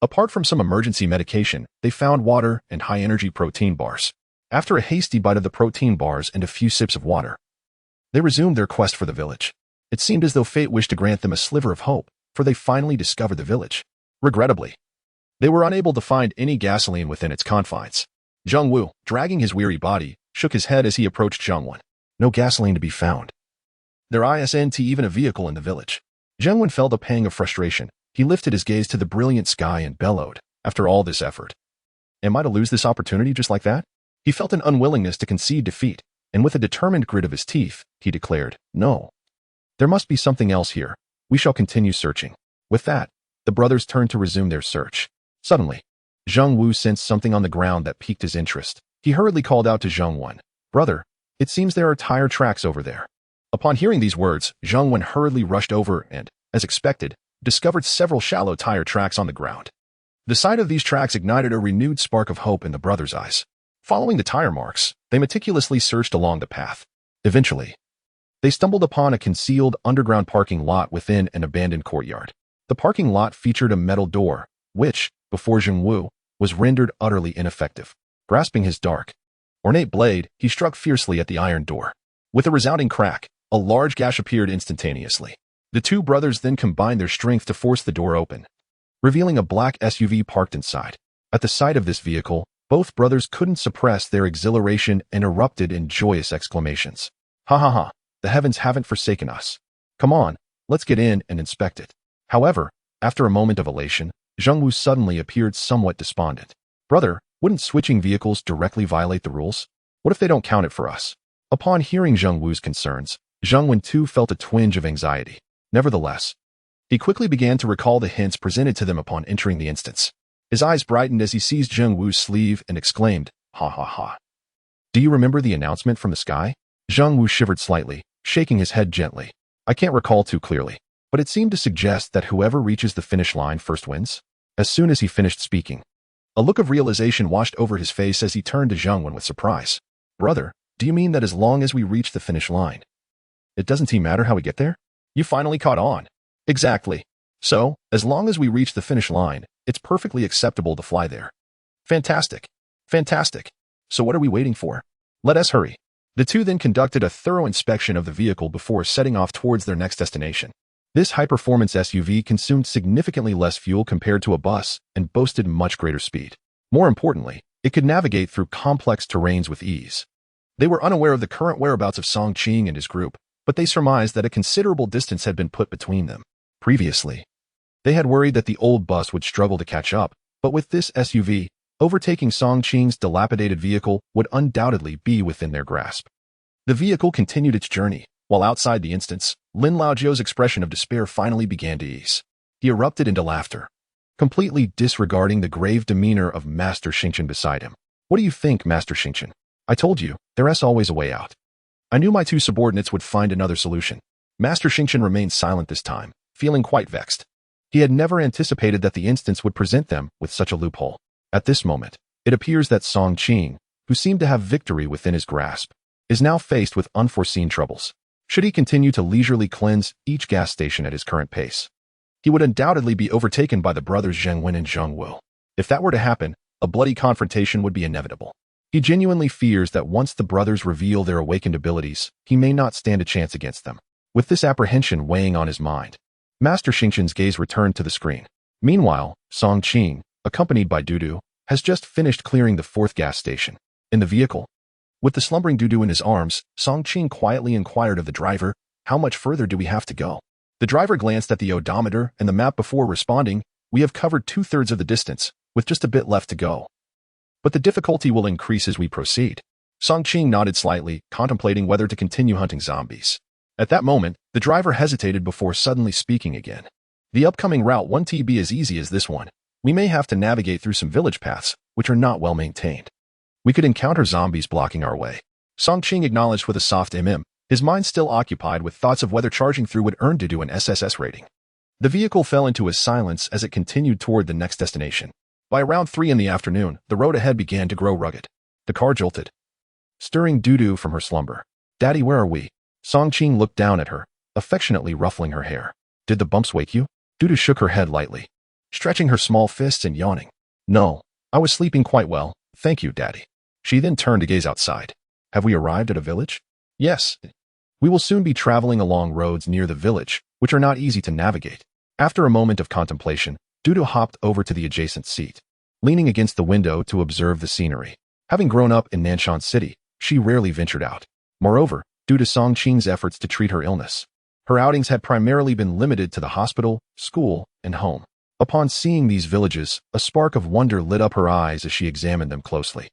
apart from some emergency medication, they found water and high-energy protein bars. After a hasty bite of the protein bars and a few sips of water, they resumed their quest for the village. It seemed as though fate wished to grant them a sliver of hope, for they finally discovered the village. Regrettably, they were unable to find any gasoline within its confines. Zheng Wu, dragging his weary body, shook his head as he approached Zheng Wen. No gasoline to be found. There isn't even a vehicle in the village. Zheng Wen felt a pang of frustration. He lifted his gaze to the brilliant sky and bellowed, After all this effort, am I to lose this opportunity just like that? He felt an unwillingness to concede defeat, and with a determined grit of his teeth, he declared, No. There must be something else here. We shall continue searching. With that, the brothers turned to resume their search. Suddenly, Zheng Wu sensed something on the ground that piqued his interest. He hurriedly called out to Zheng Wen, Brother, it seems there are tire tracks over there. Upon hearing these words, Zheng Wen hurriedly rushed over and, as expected, discovered several shallow tire tracks on the ground. The sight of these tracks ignited a renewed spark of hope in the brothers' eyes. Following the tire marks, they meticulously searched along the path. Eventually, they stumbled upon a concealed underground parking lot within an abandoned courtyard. The parking lot featured a metal door, which, before Zheng Wu, was rendered utterly ineffective. Grasping his dark, ornate blade, he struck fiercely at the iron door. With a resounding crack, a large gash appeared instantaneously. The two brothers then combined their strength to force the door open, revealing a black SUV parked inside. At the sight of this vehicle, both brothers couldn't suppress their exhilaration and erupted in joyous exclamations. Ha ha ha, the heavens haven't forsaken us. Come on, let's get in and inspect it. However, after a moment of elation, Zheng Wu suddenly appeared somewhat despondent. Brother, wouldn't switching vehicles directly violate the rules? What if they don't count it for us? Upon hearing Zheng Wu's concerns, Zheng Wen too felt a twinge of anxiety. Nevertheless, he quickly began to recall the hints presented to them upon entering the instance. His eyes brightened as he seized Zheng Wu's sleeve and exclaimed, Ha ha ha. Do you remember the announcement from the sky? Zheng Wu shivered slightly, shaking his head gently. I can't recall too clearly, but it seemed to suggest that whoever reaches the finish line first wins. As soon as he finished speaking, a look of realization washed over his face as he turned to Zheng Wen with surprise. Brother, do you mean that as long as we reach the finish line, it doesn't matter how we get there? You finally caught on. Exactly. So, as long as we reach the finish line, it's perfectly acceptable to fly there. Fantastic. Fantastic. So what are we waiting for? Let us hurry. The two then conducted a thorough inspection of the vehicle before setting off towards their next destination. This high-performance SUV consumed significantly less fuel compared to a bus and boasted much greater speed. More importantly, it could navigate through complex terrains with ease. They were unaware of the current whereabouts of Song Qing and his group, but they surmised that a considerable distance had been put between them. Previously, they had worried that the old bus would struggle to catch up, but with this SUV, overtaking Song Qing's dilapidated vehicle would undoubtedly be within their grasp. The vehicle continued its journey, while outside the instance, Lin Laojiu's expression of despair finally began to ease. He erupted into laughter, completely disregarding the grave demeanor of Master Xingchen beside him. What do you think, Master Xingchen? I told you, there's always a way out. I knew my two subordinates would find another solution. Master Xingchen remained silent this time, feeling quite vexed. He had never anticipated that the instance would present them with such a loophole. At this moment, it appears that Song Qing, who seemed to have victory within his grasp, is now faced with unforeseen troubles. Should he continue to leisurely cleanse each gas station at his current pace, he would undoubtedly be overtaken by the brothers Zheng Wen and Zheng Wu. If that were to happen, a bloody confrontation would be inevitable. He genuinely fears that once the brothers reveal their awakened abilities, he may not stand a chance against them. With this apprehension weighing on his mind, Master Xingchen's gaze returned to the screen. Meanwhile, Song Qing, accompanied by Dudu, has just finished clearing the fourth gas station. In the vehicle, with the slumbering Dudu in his arms, Song Qing quietly inquired of the driver, "How much further do we have to go?" The driver glanced at the odometer and the map before responding, "We have covered 2/3 of the distance, with just a bit left to go. But the difficulty will increase as we proceed." Song Qing nodded slightly, contemplating whether to continue hunting zombies. At that moment, the driver hesitated before suddenly speaking again. "The upcoming route won't be as easy as this one. We may have to navigate through some village paths, which are not well maintained. We could encounter zombies blocking our way." Song Qing acknowledged with a soft his mind still occupied with thoughts of whether charging through would earn Dudu an SSS rating. The vehicle fell into a silence as it continued toward the next destination. By around 3 in the afternoon, the road ahead began to grow rugged. The car jolted, stirring Dudu from her slumber. "Daddy, where are we?" Song Qing looked down at her, affectionately ruffling her hair. "Did the bumps wake you?" Dudu shook her head lightly, stretching her small fists and yawning. "No, I was sleeping quite well, thank you, Daddy." She then turned to gaze outside. "Have we arrived at a village?" "Yes. We will soon be traveling along roads near the village, which are not easy to navigate." After a moment of contemplation, Dudu hopped over to the adjacent seat, leaning against the window to observe the scenery. Having grown up in Nanshan City, she rarely ventured out. Moreover, due to Song Qing's efforts to treat her illness, her outings had primarily been limited to the hospital, school, and home. Upon seeing these villages, a spark of wonder lit up her eyes as she examined them closely.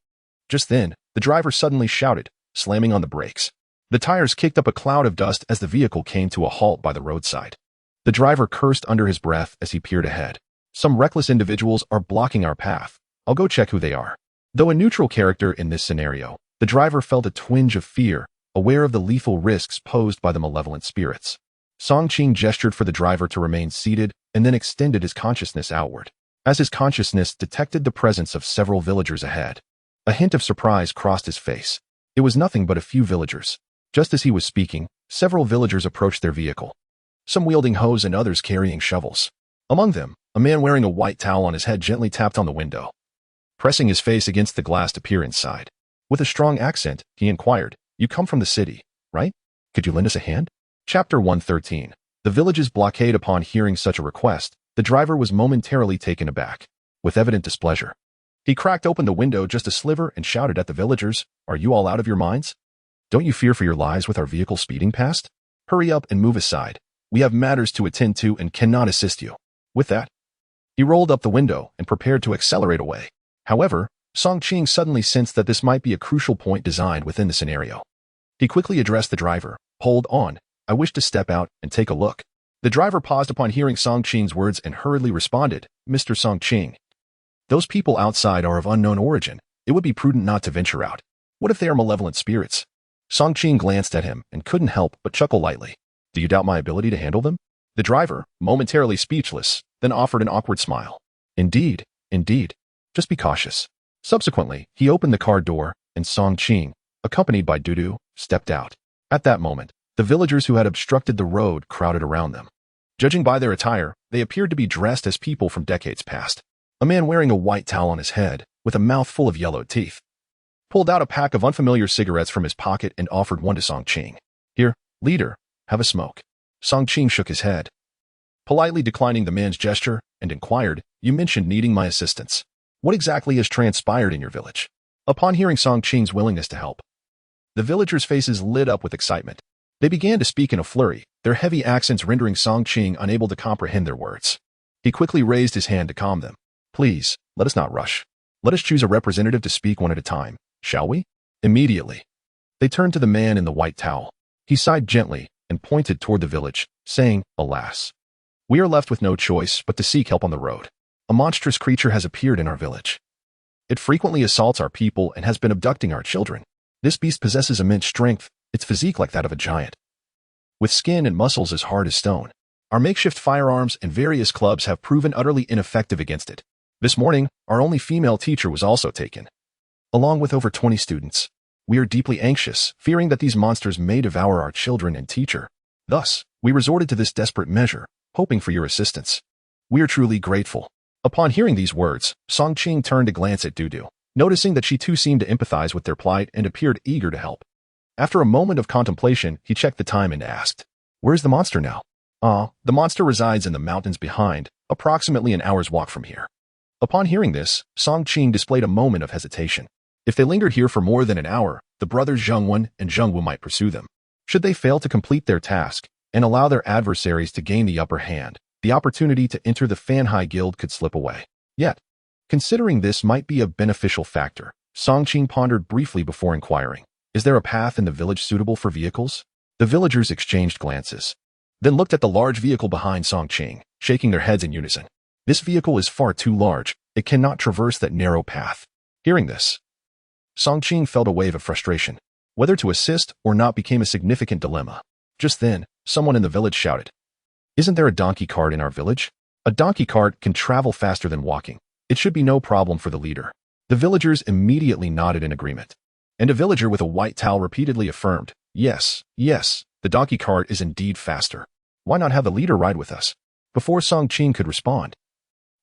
Just then, the driver suddenly shouted, slamming on the brakes. The tires kicked up a cloud of dust as the vehicle came to a halt by the roadside. The driver cursed under his breath as he peered ahead. "Some reckless individuals are blocking our path. I'll go check who they are." Though a neutral character in this scenario, the driver felt a twinge of fear, aware of the lethal risks posed by the malevolent spirits. Song Qing gestured for the driver to remain seated and then extended his consciousness outward. As his consciousness detected the presence of several villagers ahead, a hint of surprise crossed his face. It was nothing but a few villagers. Just as he was speaking, several villagers approached their vehicle, some wielding hoes and others carrying shovels. Among them, a man wearing a white towel on his head gently tapped on the window, pressing his face against the glass to peer inside. With a strong accent, he inquired, "You come from the city, right? Could you lend us a hand?" Chapter 113. The village's blockade. Upon hearing such a request, the driver was momentarily taken aback. With evident displeasure, he cracked open the window just a sliver and shouted at the villagers, "Are you all out of your minds? Don't you fear for your lives with our vehicle speeding past? Hurry up and move aside. We have matters to attend to and cannot assist you." With that, he rolled up the window and prepared to accelerate away. However, Song Qing suddenly sensed that this might be a crucial point designed within the scenario. He quickly addressed the driver, "Hold on, I wish to step out and take a look." The driver paused upon hearing Song Qing's words and hurriedly responded, "Mr. Song Qing, those people outside are of unknown origin. It would be prudent not to venture out. What if they are malevolent spirits?" Song Qing glanced at him and couldn't help but chuckle lightly. "Do you doubt my ability to handle them?" The driver, momentarily speechless, then offered an awkward smile. Indeed. Just be cautious." Subsequently, he opened the car door, and Song Qing, accompanied by Dudu, stepped out. At that moment, the villagers who had obstructed the road crowded around them. Judging by their attire, they appeared to be dressed as people from decades past. A man wearing a white towel on his head, with a mouth full of yellow teeth, pulled out a pack of unfamiliar cigarettes from his pocket and offered one to Song Qing. "Here, leader, have a smoke." Song Qing shook his head. politely declining the man's gesture, and inquired, "You mentioned needing my assistance. What exactly has transpired in your village?" Upon hearing Song Qing's willingness to help, the villagers' faces lit up with excitement. They began to speak in a flurry, their heavy accents rendering Song Qing unable to comprehend their words. He quickly raised his hand to calm them. "Please, let us not rush. Let us choose a representative to speak one at a time, shall we?" Immediately, they turned to the man in the white towel. He sighed gently and pointed toward the village, saying, "Alas, we are left with no choice but to seek help on the road. A monstrous creature has appeared in our village. It frequently assaults our people and has been abducting our children. This beast possesses immense strength, its physique like that of a giant, with skin and muscles as hard as stone. Our makeshift firearms and various clubs have proven utterly ineffective against it. This morning, our only female teacher was also taken, along with over 20 students. We are deeply anxious, fearing that these monsters may devour our children and teacher. Thus, we resorted to this desperate measure, hoping for your assistance. We are truly grateful." Upon hearing these words, Song Qing turned to glance at Dudu, noticing that she too seemed to empathize with their plight and appeared eager to help. After a moment of contemplation, he checked the time and asked, "Where's the monster now?" The monster resides in the mountains behind, approximately an hour's walk from here." Upon hearing this, Song Qing displayed a moment of hesitation. If they lingered here for more than an hour, the brothers Zhengwen and Zhengwu might pursue them. Should they fail to complete their task and allow their adversaries to gain the upper hand, the opportunity to enter the Fanhai Guild could slip away. Yet, considering this might be a beneficial factor, Song Qing pondered briefly before inquiring, "Is there a path in the village suitable for vehicles?" The villagers exchanged glances, then looked at the large vehicle behind Song Qing, shaking their heads in unison. "This vehicle is far too large. It cannot traverse that narrow path." Hearing this, Song Qing felt a wave of frustration. Whether to assist or not became a significant dilemma. Just then, someone in the village shouted, "Isn't there a donkey cart in our village?" A donkey cart can travel faster than walking. It should be no problem for the leader. The villagers immediately nodded in agreement. And a villager with a white towel repeatedly affirmed, yes, the donkey cart is indeed faster. Why not have the leader ride with us?" Before Song Qing could respond,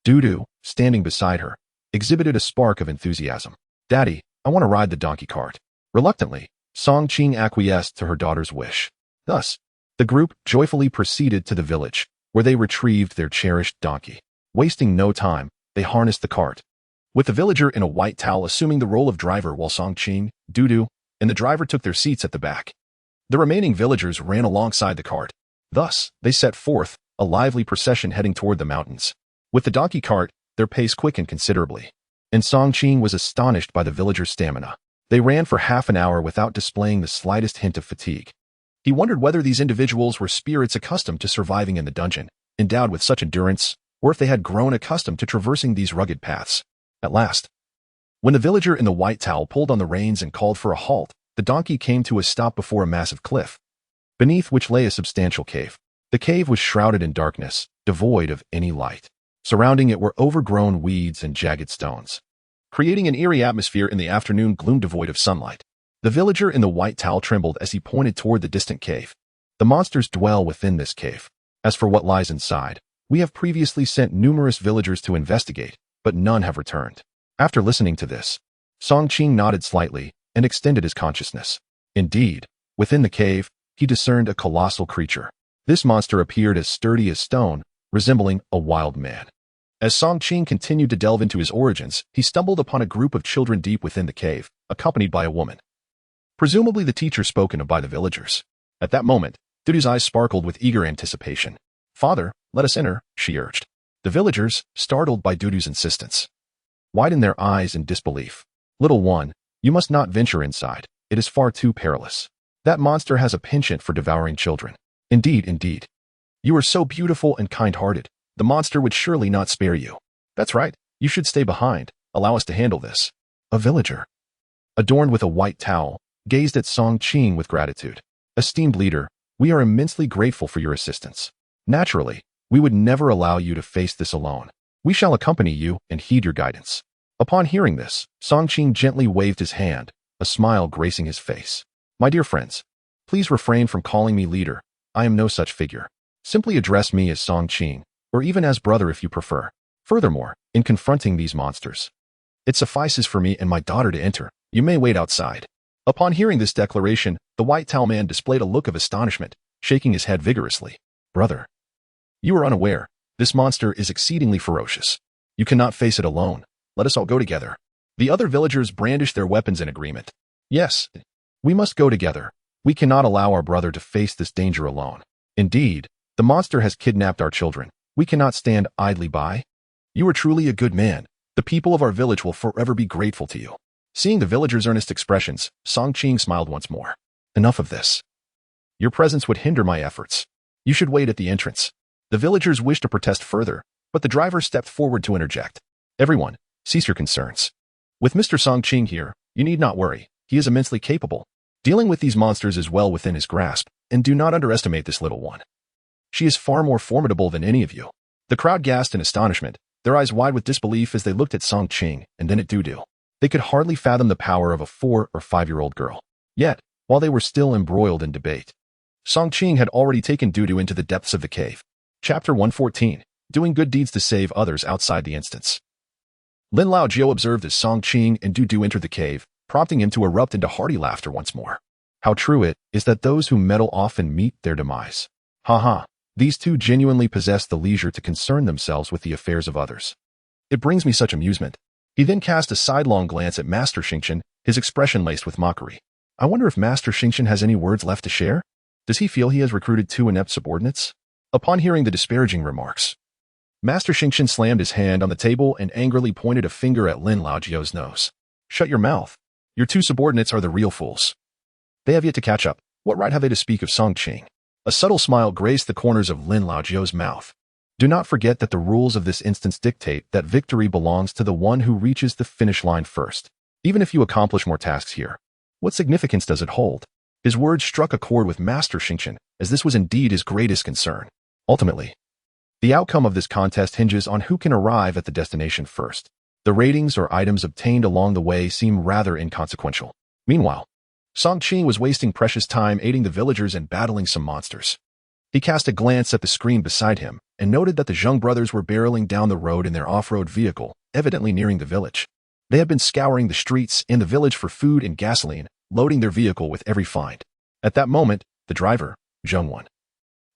Dudu, standing beside her, exhibited a spark of enthusiasm. "Daddy, I want to ride the donkey cart." Reluctantly, Song Qing acquiesced to her daughter's wish. Thus, the group joyfully proceeded to the village, where they retrieved their cherished donkey. Wasting no time, they harnessed the cart, with the villager in a white towel assuming the role of driver while Song Qing, Dudu, and the driver took their seats at the back. The remaining villagers ran alongside the cart. Thus, they set forth, a lively procession heading toward the mountains. With the donkey cart, their pace quickened considerably, and Song Qing was astonished by the villagers' stamina. They ran for half an hour without displaying the slightest hint of fatigue. He wondered whether these individuals were spirits accustomed to surviving in the dungeon, endowed with such endurance, or if they had grown accustomed to traversing these rugged paths. At last, when the villager in the white towel pulled on the reins and called for a halt, the donkey came to a stop before a massive cliff, beneath which lay a substantial cave. The cave was shrouded in darkness, devoid of any light. Surrounding it were overgrown weeds and jagged stones, creating an eerie atmosphere in the afternoon gloom devoid of sunlight. The villager in the white towel trembled as he pointed toward the distant cave. "The monsters dwell within this cave. As for what lies inside, we have previously sent numerous villagers to investigate, but none have returned." After listening to this, Song Qing nodded slightly and extended his consciousness. Indeed, within the cave, he discerned a colossal creature. This monster appeared as sturdy as stone, resembling a wild man. As Song Qing continued to delve into his origins, he stumbled upon a group of children deep within the cave, accompanied by a woman, presumably the teacher spoken of by the villagers. At that moment, Dudu's eyes sparkled with eager anticipation. "Father, let us enter," she urged. The villagers, startled by Dudu's insistence, widened their eyes in disbelief. "Little one, you must not venture inside. It is far too perilous. That monster has a penchant for devouring children." Indeed. "You are so beautiful and kind-hearted. The monster would surely not spare you." "That's right. You should stay behind. Allow us to handle this." A villager, adorned with a white towel, gazed at Song Qing with gratitude. "Esteemed leader, we are immensely grateful for your assistance. Naturally, we would never allow you to face this alone. We shall accompany you and heed your guidance." Upon hearing this, Song Qing gently waved his hand, a smile gracing his face. "My dear friends, please refrain from calling me leader. I am no such figure. Simply address me as Song Qing, or even as brother if you prefer. Furthermore, in confronting these monsters, it suffices for me and my daughter to enter. You may wait outside." Upon hearing this declaration, the white towel man displayed a look of astonishment, shaking his head vigorously. "Brother, You are unaware. This monster is exceedingly ferocious. You cannot face it alone. Let us all go together. The other villagers brandished their weapons in agreement. Yes, we must go together. We cannot allow our brother to face this danger alone. Indeed, the monster has kidnapped our children. We cannot stand idly by. You are truly a good man. The people of our village will forever be grateful to you. Seeing the villagers' earnest expressions, Song Qing smiled once more. Enough of this. Your presence would hinder my efforts. You should wait at the entrance. The villagers wished to protest further, but the driver stepped forward to interject. Everyone, cease your concerns. With Mr. Song Qing here, you need not worry. He is immensely capable. Dealing with these monsters is well within his grasp, and do not underestimate this little one. She is far more formidable than any of you. The crowd gasped in astonishment, their eyes wide with disbelief as they looked at Song Qing and then at Dudu. They could hardly fathom the power of a 4- or 5-year-old girl. Yet, while they were still embroiled in debate, Song Qing had already taken Dudu into the depths of the cave. Chapter 114, Doing Good Deeds to Save Others Outside the Instance. Lin Lao Jiu observed as Song Qing and Dudu entered the cave, prompting him to erupt into hearty laughter once more. How true it is that those who meddle often meet their demise. Ha. These two genuinely possess the leisure to concern themselves with the affairs of others. It brings me such amusement. He then cast a sidelong glance at Master Xingqian, his expression laced with mockery. I wonder if Master Xingqian has any words left to share? Does he feel he has recruited 2 inept subordinates? Upon hearing the disparaging remarks, Master Xingqian slammed his hand on the table and angrily pointed a finger at Lin Laojiu's nose. Shut your mouth. Your 2 subordinates are the real fools. They have yet to catch up. What right have they to speak of Song Qing? A subtle smile graced the corners of Lin Laojiu's mouth. Do not forget that the rules of this instance dictate that victory belongs to the one who reaches the finish line first. Even if you accomplish more tasks here, what significance does it hold? His words struck a chord with Master Xingqian, as this was indeed his greatest concern. Ultimately, the outcome of this contest hinges on who can arrive at the destination first. The ratings or items obtained along the way seem rather inconsequential. Meanwhile, Song Qing was wasting precious time aiding the villagers and battling some monsters. He cast a glance at the screen beside him and noted that the Zheng brothers were barreling down the road in their off-road vehicle, evidently nearing the village. They had been scouring the streets and the village for food and gasoline, loading their vehicle with every find. At that moment, the driver, Zheng Wan,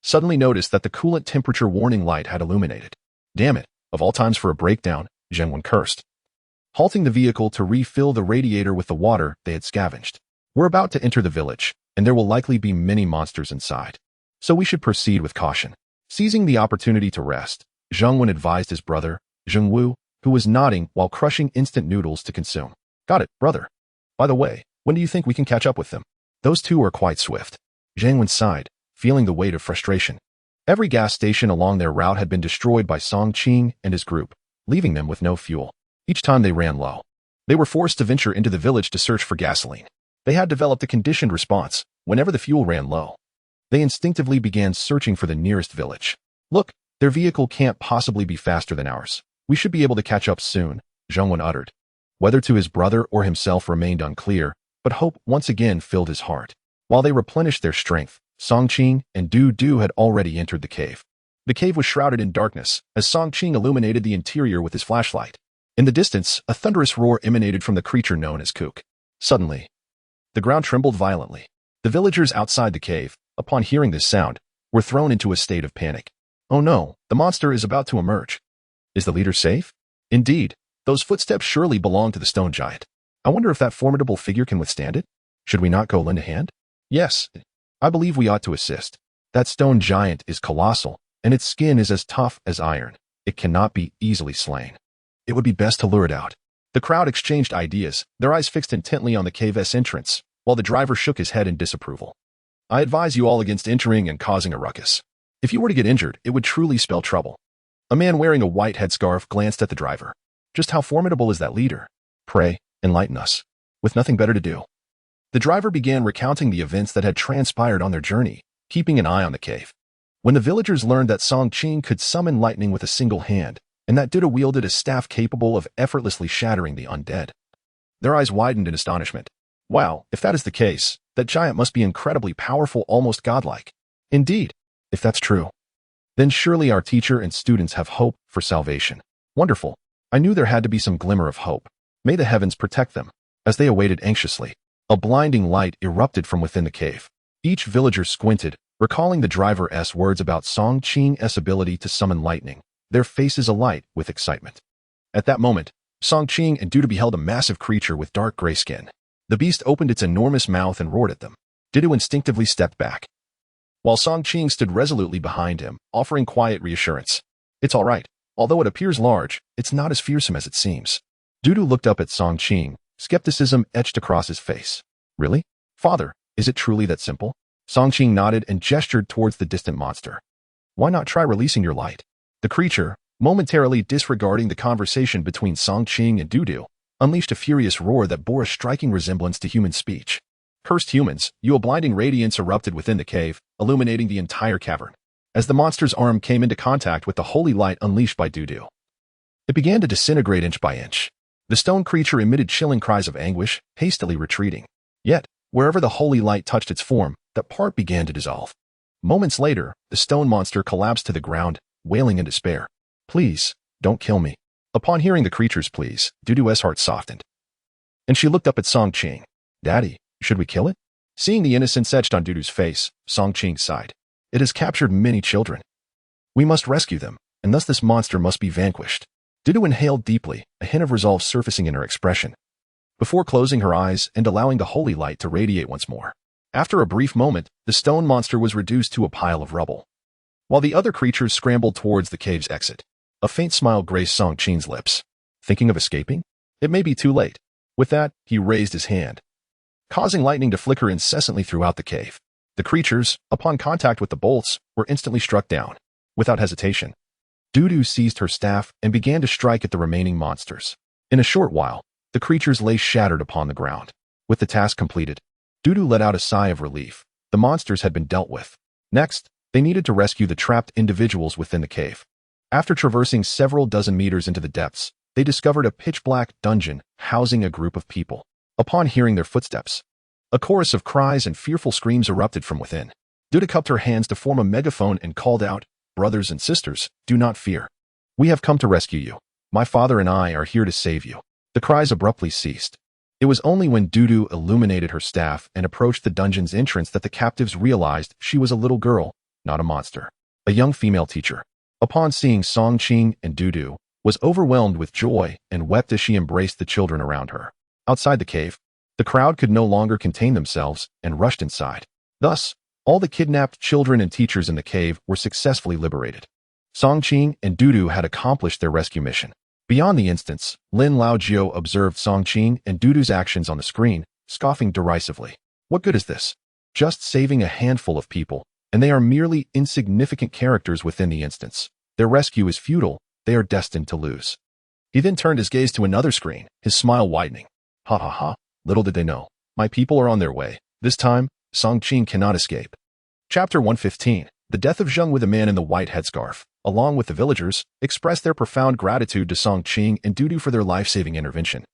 suddenly noticed that the coolant temperature warning light had illuminated. Damn it, of all times for a breakdown, Zheng Wan cursed, halting the vehicle to refill the radiator with the water they had scavenged. We're about to enter the village, and there will likely be many monsters inside, so we should proceed with caution. Seizing the opportunity to rest, Zheng Wan advised his brother, Zheng Wu, who was nodding while crushing instant noodles to consume. Got it, brother. By the way, when do you think we can catch up with them? Those 2 are quite swift. Zheng Wan sighed, feeling the weight of frustration. Every gas station along their route had been destroyed by Song Qing and his group, leaving them with no fuel. Each time they ran low, they were forced to venture into the village to search for gasoline. They had developed a conditioned response. Whenever the fuel ran low, they instinctively began searching for the nearest village. Look, their vehicle can't possibly be faster than ours. We should be able to catch up soon, Zheng Wan uttered. Whether to his brother or himself remained unclear, but hope once again filled his heart. While they replenished their strength, Song Qing and Dudu had already entered the cave. The cave was shrouded in darkness, as Song Qing illuminated the interior with his flashlight. In the distance, a thunderous roar emanated from the creature known as Kook. Suddenly, the ground trembled violently. The villagers outside the cave, upon hearing this sound, were thrown into a state of panic. Oh no, the monster is about to emerge. Is the leader safe? Indeed, those footsteps surely belong to the stone giant. I wonder if that formidable figure can withstand it? Should we not go lend a hand? Yes, I believe we ought to assist. That stone giant is colossal, and its skin is as tough as iron. It cannot be easily slain. It would be best to lure it out. The crowd exchanged ideas, their eyes fixed intently on the cave's entrance, while the driver shook his head in disapproval. I advise you all against entering and causing a ruckus. If you were to get injured, it would truly spell trouble. A man wearing a white headscarf glanced at the driver. Just how formidable is that leader? Pray, enlighten us. With nothing better to do, the driver began recounting the events that had transpired on their journey, keeping an eye on the cave. When the villagers learned that Song Qing could summon lightning with a single hand, and that Dudu wielded a staff capable of effortlessly shattering the undead, their eyes widened in astonishment. Wow, if that is the case, that giant must be incredibly powerful, almost godlike. Indeed, if that's true, then surely our teacher and students have hope for salvation. Wonderful. I knew there had to be some glimmer of hope. May the heavens protect them. As they awaited anxiously, a blinding light erupted from within the cave. Each villager squinted, Recalling the driver's words about Song Qing's ability to summon lightning, their faces alight with excitement. At that moment, Song Qing and Dudu beheld a massive creature with dark gray skin. The beast opened its enormous mouth and roared at them. Dudu instinctively stepped back, while Song Qing stood resolutely behind him, offering quiet reassurance. It's all right. Although it appears large, it's not as fearsome as it seems. Dudu looked up at Song Qing, skepticism etched across his face. Really? Father, is it truly that simple? Song Qing nodded and gestured towards the distant monster. Why not try releasing your light? The creature, momentarily disregarding the conversation between Song Qing and Dudu, unleashed a furious roar that bore a striking resemblance to human speech. Cursed humans, a blinding radiance erupted within the cave, illuminating the entire cavern. As the monster's arm came into contact with the holy light unleashed by Dudu, it began to disintegrate inch by inch. The stone creature emitted chilling cries of anguish, hastily retreating. Yet, wherever the holy light touched its form, that part began to dissolve. Moments later, the stone monster collapsed to the ground, wailing in despair. Please, don't kill me. Upon hearing the creature's pleas, Dudu's heart softened, and she looked up at Song Qing. Daddy, should we kill it? Seeing the innocence etched on Dudu's face, Song Qing sighed. It has captured many children. We must rescue them, and thus this monster must be vanquished. Dudu inhaled deeply, a hint of resolve surfacing in her expression, before closing her eyes and allowing the holy light to radiate once more. After a brief moment, the stone monster was reduced to a pile of rubble, while the other creatures scrambled towards the cave's exit. A faint smile graced Song Qing's lips. Thinking of escaping? It may be too late. With that, he raised his hand, causing lightning to flicker incessantly throughout the cave. The creatures, upon contact with the bolts, were instantly struck down. Without hesitation, Dudu seized her staff and began to strike at the remaining monsters. In a short while, the creatures lay shattered upon the ground. With the task completed, Dudu let out a sigh of relief. The monsters had been dealt with. Next, they needed to rescue the trapped individuals within the cave. After traversing several dozen meters into the depths, they discovered a pitch-black dungeon housing a group of people. Upon hearing their footsteps, a chorus of cries and fearful screams erupted from within. Dudu cupped her hands to form a megaphone and called out, "Brothers and sisters, do not fear. We have come to rescue you. My father and I are here to save you." The cries abruptly ceased. It was only when Dudu illuminated her staff and approached the dungeon's entrance that the captives realized she was a little girl, not a monster. A young female teacher, upon seeing Song Qing and Dudu, was overwhelmed with joy and wept as she embraced the children around her. Outside the cave, the crowd could no longer contain themselves and rushed inside. Thus, all the kidnapped children and teachers in the cave were successfully liberated. Song Qing and Dudu had accomplished their rescue mission. Beyond the instance, Lin Laojiu observed Song Qing and Dudu's actions on the screen, scoffing derisively. What good is this? Just saving a handful of people, and they are merely insignificant characters within the instance. Their rescue is futile, they are destined to lose. He then turned his gaze to another screen, his smile widening. Ha ha ha, little did they know. My people are on their way. This time, Song Qing cannot escape. Chapter 115. The death of Zheng with the man in the white headscarf, along with the villagers, expressed their profound gratitude to Song Qing and Dudu for their life-saving intervention,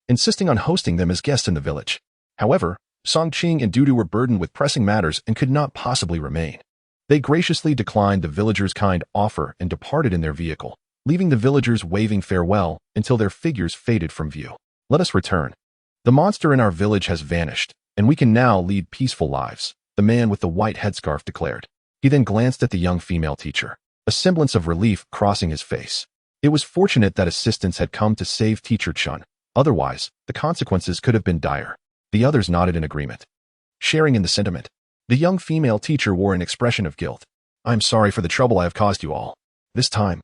insisting on hosting them as guests in the village. However, Song Qing and Dudu were burdened with pressing matters and could not possibly remain. They graciously declined the villagers' kind offer and departed in their vehicle, leaving the villagers waving farewell until their figures faded from view. Let us return. The monster in our village has vanished, and we can now lead peaceful lives, the man with the white headscarf declared. He then glanced at the young female teacher, a semblance of relief crossing his face. It was fortunate that assistance had come to save Teacher Chun. Otherwise, the consequences could have been dire. The others nodded in agreement, sharing in the sentiment. The young female teacher wore an expression of guilt. "I'm sorry for the trouble I have caused you all. This time,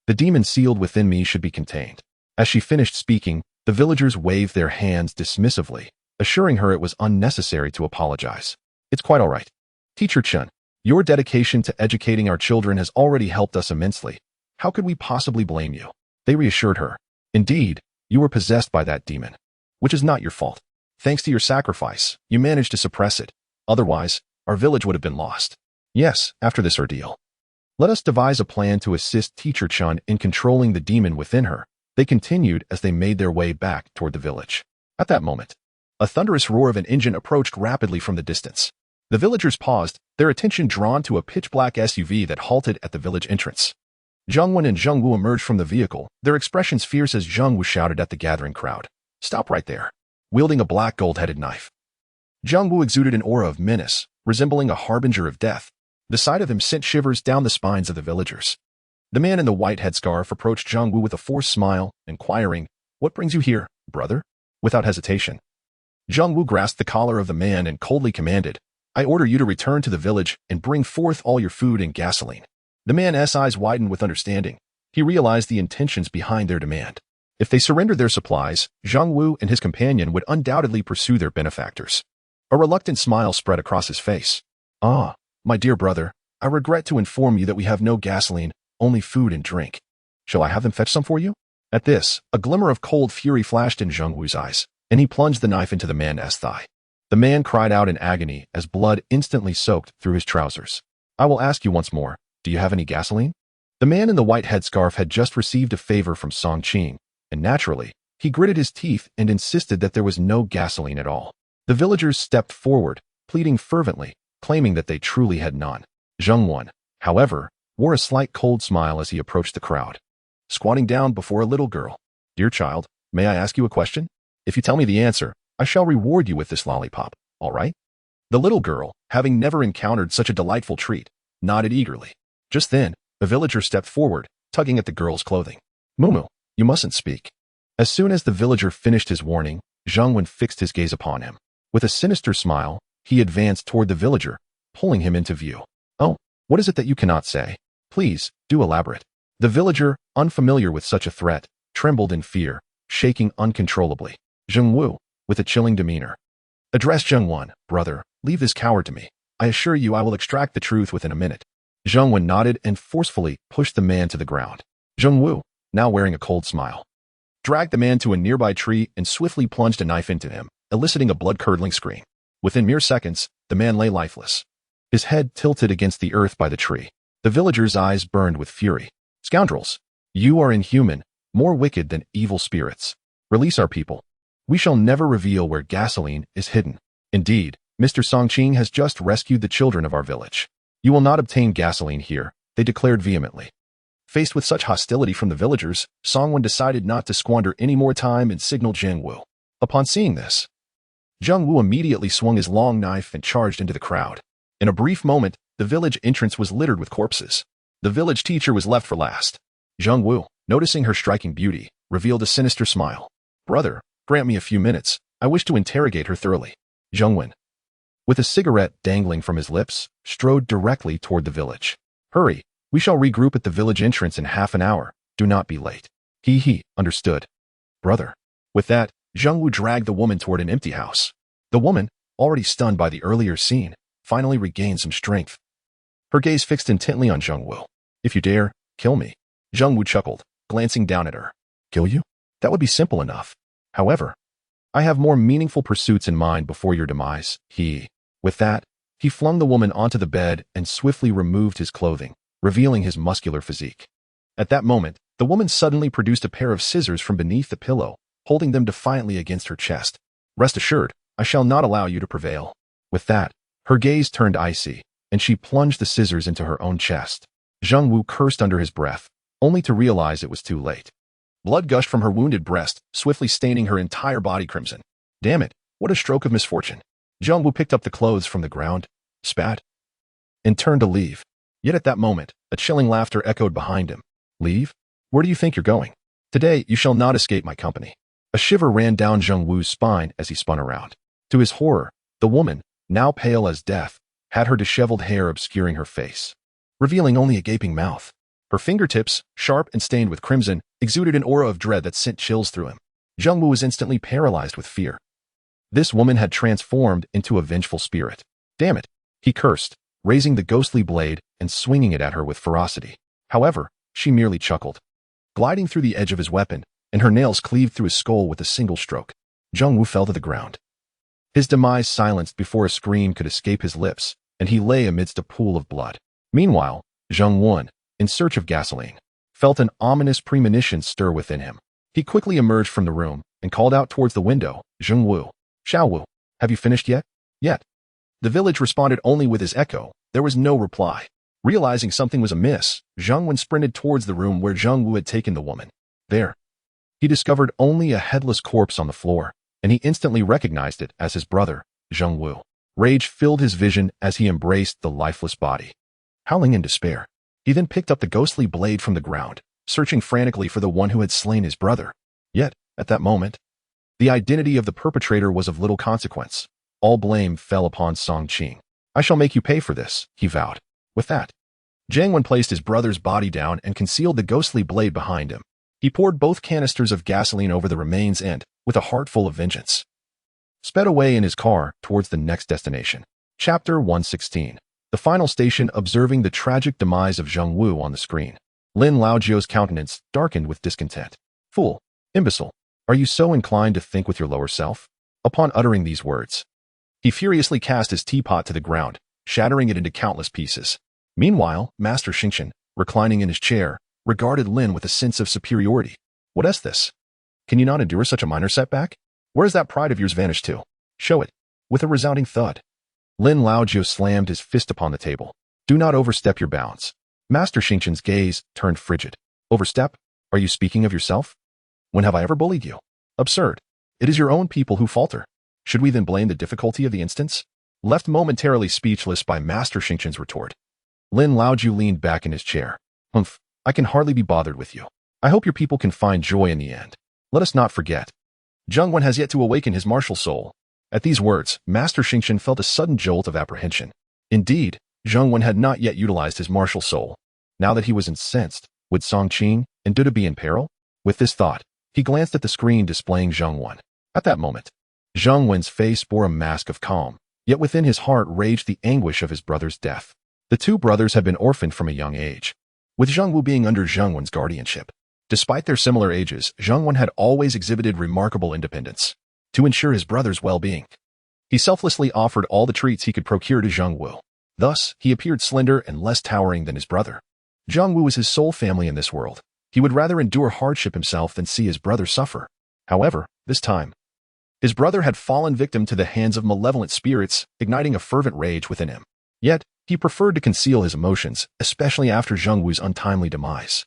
the demon sealed within me should be contained." As she finished speaking, the villagers waved their hands dismissively, assuring her it was unnecessary to apologize. "It's quite all right. Teacher Chun, your dedication to educating our children has already helped us immensely. How could we possibly blame you?" They reassured her. "Indeed, you were possessed by that demon, which is not your fault. Thanks to your sacrifice, you managed to suppress it. Otherwise, our village would have been lost. Yes, after this ordeal, let us devise a plan to assist Teacher Chun in controlling the demon within her." They continued as they made their way back toward the village. At that moment, a thunderous roar of an engine approached rapidly from the distance. The villagers paused, their attention drawn to a pitch-black SUV that halted at the village entrance. Zheng Wen and Zheng Wu emerged from the vehicle, their expressions fierce as Zheng Wu shouted at the gathering crowd. "Stop right there," wielding a black gold-headed knife. Zhang Wu exuded an aura of menace, resembling a harbinger of death. The sight of him sent shivers down the spines of the villagers. The man in the white headscarf approached Zhang Wu with a forced smile, inquiring, "What brings you here, brother?" Without hesitation, Zhang Wu grasped the collar of the man and coldly commanded, "I order you to return to the village and bring forth all your food and gasoline." The man's eyes widened with understanding. He realized the intentions behind their demand. If they surrendered their supplies, Zhang Wu and his companion would undoubtedly pursue their benefactors. A reluctant smile spread across his face. "Ah, my dear brother, I regret to inform you that we have no gasoline, only food and drink. Shall I have them fetch some for you?" At this, a glimmer of cold fury flashed in Zhang Wu's eyes, and he plunged the knife into the man's thigh. The man cried out in agony as blood instantly soaked through his trousers. "I will ask you once more, do you have any gasoline?" The man in the white headscarf had just received a favor from Song Qing, and naturally, he gritted his teeth and insisted that there was no gasoline at all. The villagers stepped forward, pleading fervently, claiming that they truly had none. Zhang Wu, however, wore a slight cold smile as he approached the crowd. Squatting down before a little girl, "Dear child, may I ask you a question? If you tell me the answer, I shall reward you with this lollipop, all right?" The little girl, having never encountered such a delightful treat, nodded eagerly. Just then, a villager stepped forward, tugging at the girl's clothing. "Mumu, you mustn't speak." As soon as the villager finished his warning, Zhang Wen fixed his gaze upon him. With a sinister smile, he advanced toward the villager, pulling him into view. "Oh, what is it that you cannot say? Please, do elaborate." The villager, unfamiliar with such a threat, trembled in fear, shaking uncontrollably. Zhang Wu, with a chilling demeanor, addressed Zhang Wen, "Brother, leave this coward to me. I assure you I will extract the truth within a minute." Zhang Wen nodded and forcefully pushed the man to the ground. Zhang Wu, now wearing a cold smile, dragged the man to a nearby tree and swiftly plunged a knife into him, eliciting a blood-curdling scream. Within mere seconds, the man lay lifeless, his head tilted against the earth by the tree. The villagers' eyes burned with fury. "Scoundrels, you are inhuman, more wicked than evil spirits. Release our people. We shall never reveal where gasoline is hidden. Indeed, Mr. Song Qing has just rescued the children of our village. You will not obtain gasoline here," they declared vehemently. Faced with such hostility from the villagers, Song Wen decided not to squander any more time and signaled Zhang Wu. Upon seeing this, Zhang Wu immediately swung his long knife and charged into the crowd. In a brief moment, the village entrance was littered with corpses. The village teacher was left for last. Zhang Wu, noticing her striking beauty, revealed a sinister smile. "Brother, grant me a few minutes. I wish to interrogate her thoroughly." Zhang Wen, with a cigarette dangling from his lips, strode directly toward the village. "Hurry, we shall regroup at the village entrance in half an hour. Do not be late." He understood. "Brother." With that, Zhang Wu dragged the woman toward an empty house. The woman, already stunned by the earlier scene, finally regained some strength. Her gaze fixed intently on Zhang Wu. "If you dare, kill me." Zhang Wu chuckled, glancing down at her. "Kill you? That would be simple enough. However, I have more meaningful pursuits in mind before your demise." With that, he flung the woman onto the bed and swiftly removed his clothing, revealing his muscular physique. At that moment, the woman suddenly produced a pair of scissors from beneath the pillow, holding them defiantly against her chest. "Rest assured, I shall not allow you to prevail." With that, her gaze turned icy, and she plunged the scissors into her own chest. Zhang Wu cursed under his breath, only to realize it was too late. Blood gushed from her wounded breast, swiftly staining her entire body crimson. "Damn it, what a stroke of misfortune." Zhang Wu picked up the clothes from the ground, spat, and turned to leave. Yet at that moment, a chilling laughter echoed behind him. "Leave? Where do you think you're going? Today you shall not escape my company." A shiver ran down Zhang Wu's spine as he spun around. To his horror, the woman, now pale as death, had her disheveled hair obscuring her face, revealing only a gaping mouth. Her fingertips, sharp and stained with crimson, exuded an aura of dread that sent chills through him. Zhang Wu was instantly paralyzed with fear. This woman had transformed into a vengeful spirit. "Damn it," he cursed, raising the ghostly blade and swinging it at her with ferocity. However, she merely chuckled, gliding through the edge of his weapon, and her nails cleaved through his skull with a single stroke. Zhang Wu fell to the ground. His demise silenced before a scream could escape his lips, and he lay amidst a pool of blood. Meanwhile, Zhang Wu, in search of gasoline, felt an ominous premonition stir within him. He quickly emerged from the room and called out towards the window, "Zhang Wu, Xiao Wu, have you finished yet?" "Yet." The village responded only with his echo. There was no reply. Realizing something was amiss, Zhang Wen sprinted towards the room where Zhang Wu had taken the woman. There, he discovered only a headless corpse on the floor, and he instantly recognized it as his brother, Zheng Wu. Rage filled his vision as he embraced the lifeless body. Howling in despair, he then picked up the ghostly blade from the ground, searching frantically for the one who had slain his brother. Yet, at that moment, the identity of the perpetrator was of little consequence. All blame fell upon Song Qing. I shall make you pay for this, he vowed. With that, Zhang Wen placed his brother's body down and concealed the ghostly blade behind him. He poured both canisters of gasoline over the remains and, with a heart full of vengeance, sped away in his car towards the next destination. Chapter 116. The final station. Observing the tragic demise of Zheng Wu on the screen, Lin Laojiu's countenance darkened with discontent. Fool, imbecile, are you so inclined to think with your lower self? Upon uttering these words, he furiously cast his teapot to the ground, shattering it into countless pieces. Meanwhile, Master Xingqian, reclining in his chair, regarded Lin with a sense of superiority. What is this? Can you not endure such a minor setback? Where has that pride of yours vanished to? Show it. With a resounding thud, Lin Laojiu slammed his fist upon the table. Do not overstep your bounds. Master Xingqian's gaze turned frigid. Overstep? Are you speaking of yourself? When have I ever bullied you? Absurd. It is your own people who falter. Should we then blame the difficulty of the instance? Left momentarily speechless by Master Xingqian's retort, Lin Laojiu leaned back in his chair. Humph, I can hardly be bothered with you. I hope your people can find joy in the end. Let us not forget, Zheng Wen has yet to awaken his martial soul. At these words, Master Xingqian felt a sudden jolt of apprehension. Indeed, Zheng Wen had not yet utilized his martial soul. Now that he was incensed, would Song Qing and Dudu be in peril? With this thought, he glanced at the screen displaying Zheng Wen. At that moment, Zheng Wen's face bore a mask of calm, yet within his heart raged the anguish of his brother's death. The two brothers had been orphaned from a young age, with Zheng Wu being under Zheng Wen's guardianship. Despite their similar ages, Zheng Wen had always exhibited remarkable independence. To ensure his brother's well-being, he selflessly offered all the treats he could procure to Zheng Wu. Thus, he appeared slender and less towering than his brother. Zheng Wu was his sole family in this world. He would rather endure hardship himself than see his brother suffer. However, this time, his brother had fallen victim to the hands of malevolent spirits, igniting a fervent rage within him. Yet, he preferred to conceal his emotions, especially after Zheng Wu's untimely demise.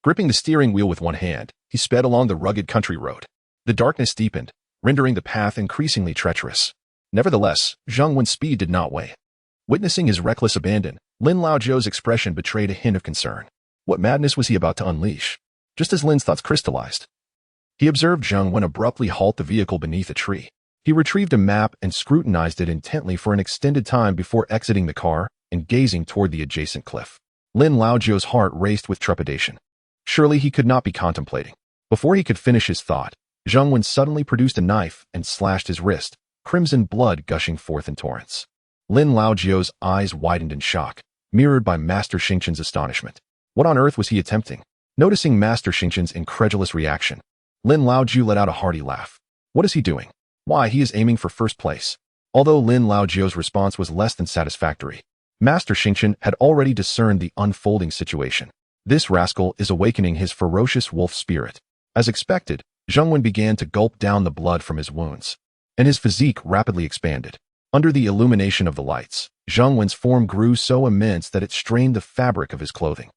Gripping the steering wheel with one hand, he sped along the rugged country road. The darkness deepened, rendering the path increasingly treacherous. Nevertheless, Zheng Wen's speed did not wane. Witnessing his reckless abandon, Lin Laojiu's expression betrayed a hint of concern. What madness was he about to unleash? Just as Lin's thoughts crystallized, he observed Zheng Wen abruptly halt the vehicle beneath a tree. He retrieved a map and scrutinized it intently for an extended time before exiting the car and gazing toward the adjacent cliff. Lin Laojiu's heart raced with trepidation. Surely he could not be contemplating. Before he could finish his thought, Zheng Wen suddenly produced a knife and slashed his wrist, crimson blood gushing forth in torrents. Lin Laojiu's eyes widened in shock, mirrored by Master Xingqian's astonishment. What on earth was he attempting? Noticing Master Xingqian's incredulous reaction, Lin Laojiu let out a hearty laugh. What is he doing? Why, he is aiming for first place. Although Lin Laojiu's response was less than satisfactory, Master Xingqian had already discerned the unfolding situation. This rascal is awakening his ferocious wolf spirit. As expected, Zheng Wen began to gulp down the blood from his wounds, and his physique rapidly expanded. Under the illumination of the lights, Zheng Wen's form grew so immense that it strained the fabric of his clothing.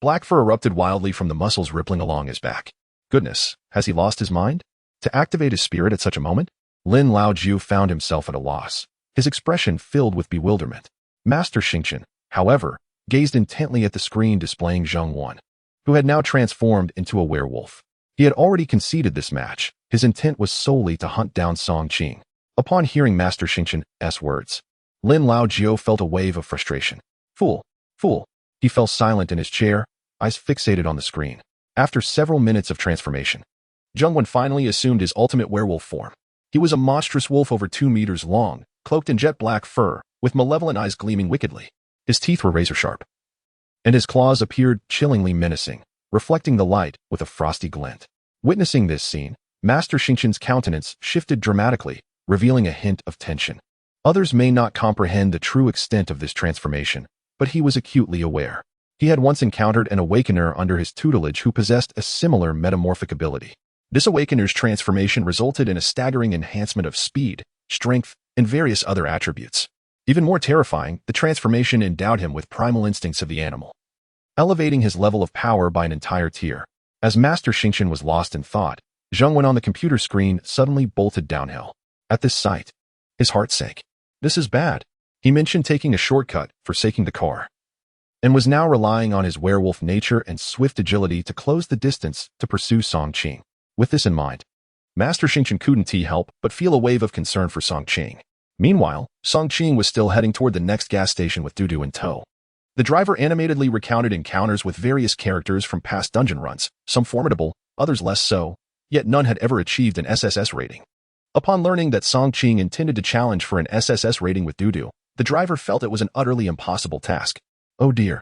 Black fur erupted wildly from the muscles rippling along his back. Goodness, has he lost his mind? To activate his spirit at such a moment? Lin Laojiu found himself at a loss, his expression filled with bewilderment. Master Xingqian, however, gazed intently at the screen displaying Zheng Wen, who had now transformed into a werewolf. He had already conceded this match. His intent was solely to hunt down Song Qing. Upon hearing Master Xingqian's words, Lin Laojiu felt a wave of frustration. Fool! Fool! He fell silent in his chair, eyes fixated on the screen. After several minutes of transformation, Zheng Wen finally assumed his ultimate werewolf form. He was a monstrous wolf over 2 meters long, cloaked in jet black fur, with malevolent eyes gleaming wickedly. His teeth were razor-sharp, and his claws appeared chillingly menacing, reflecting the light with a frosty glint. Witnessing this scene, Master Xingqian's countenance shifted dramatically, revealing a hint of tension. Others may not comprehend the true extent of this transformation, but he was acutely aware. He had once encountered an awakener under his tutelage who possessed a similar metamorphic ability. This awakener's transformation resulted in a staggering enhancement of speed, strength, and various other attributes. Even more terrifying, the transformation endowed him with primal instincts of the animal, elevating his level of power by an entire tier. As Master Xingqian was lost in thought, Zheng Wen on the computer screen suddenly bolted downhill. At this sight, His heart sank. This is bad. He mentioned taking a shortcut, forsaking the car, and was now relying on his werewolf nature and swift agility to close the distance to pursue Song Qing. With this in mind, Master Xingchen couldn't help but feel a wave of concern for Song Qing. Meanwhile, Song Qing was still heading toward the next gas station with Dudu in tow. The driver animatedly recounted encounters with various characters from past dungeon runs, some formidable, others less so, yet none had ever achieved an SSS rating. Upon learning that Song Qing intended to challenge for an SSS rating with Dudu, the driver felt it was an utterly impossible task. Oh dear.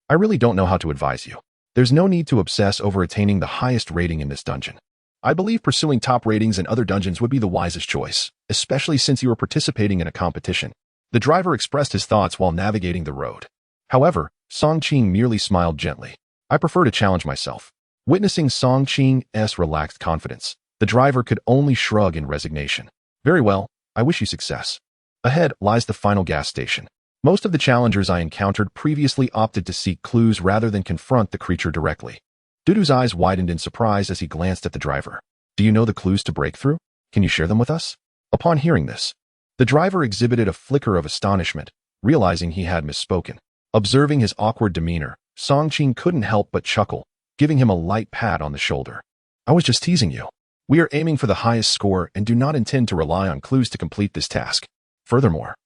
I really don't know how to advise you. There's no need to obsess over attaining the highest rating in this dungeon. I believe pursuing top ratings in other dungeons would be the wisest choice, especially since you are participating in a competition. The driver expressed his thoughts while navigating the road. However, Song Qing merely smiled gently. I prefer to challenge myself. Witnessing Song Qing's relaxed confidence, the driver could only shrug in resignation. Very well, I wish you success. Ahead lies the final gas station. Most of the challengers I encountered previously opted to seek clues rather than confront the creature directly. Dudu's eyes widened in surprise as he glanced at the driver. Do you know the clues to break through? Can you share them with us? Upon hearing this, the driver exhibited a flicker of astonishment, realizing he had misspoken. Observing his awkward demeanor, Song Qing couldn't help but chuckle, giving him a light pat on the shoulder. I was just teasing you. We are aiming for the highest score and do not intend to rely on clues to complete this task. Furthermore,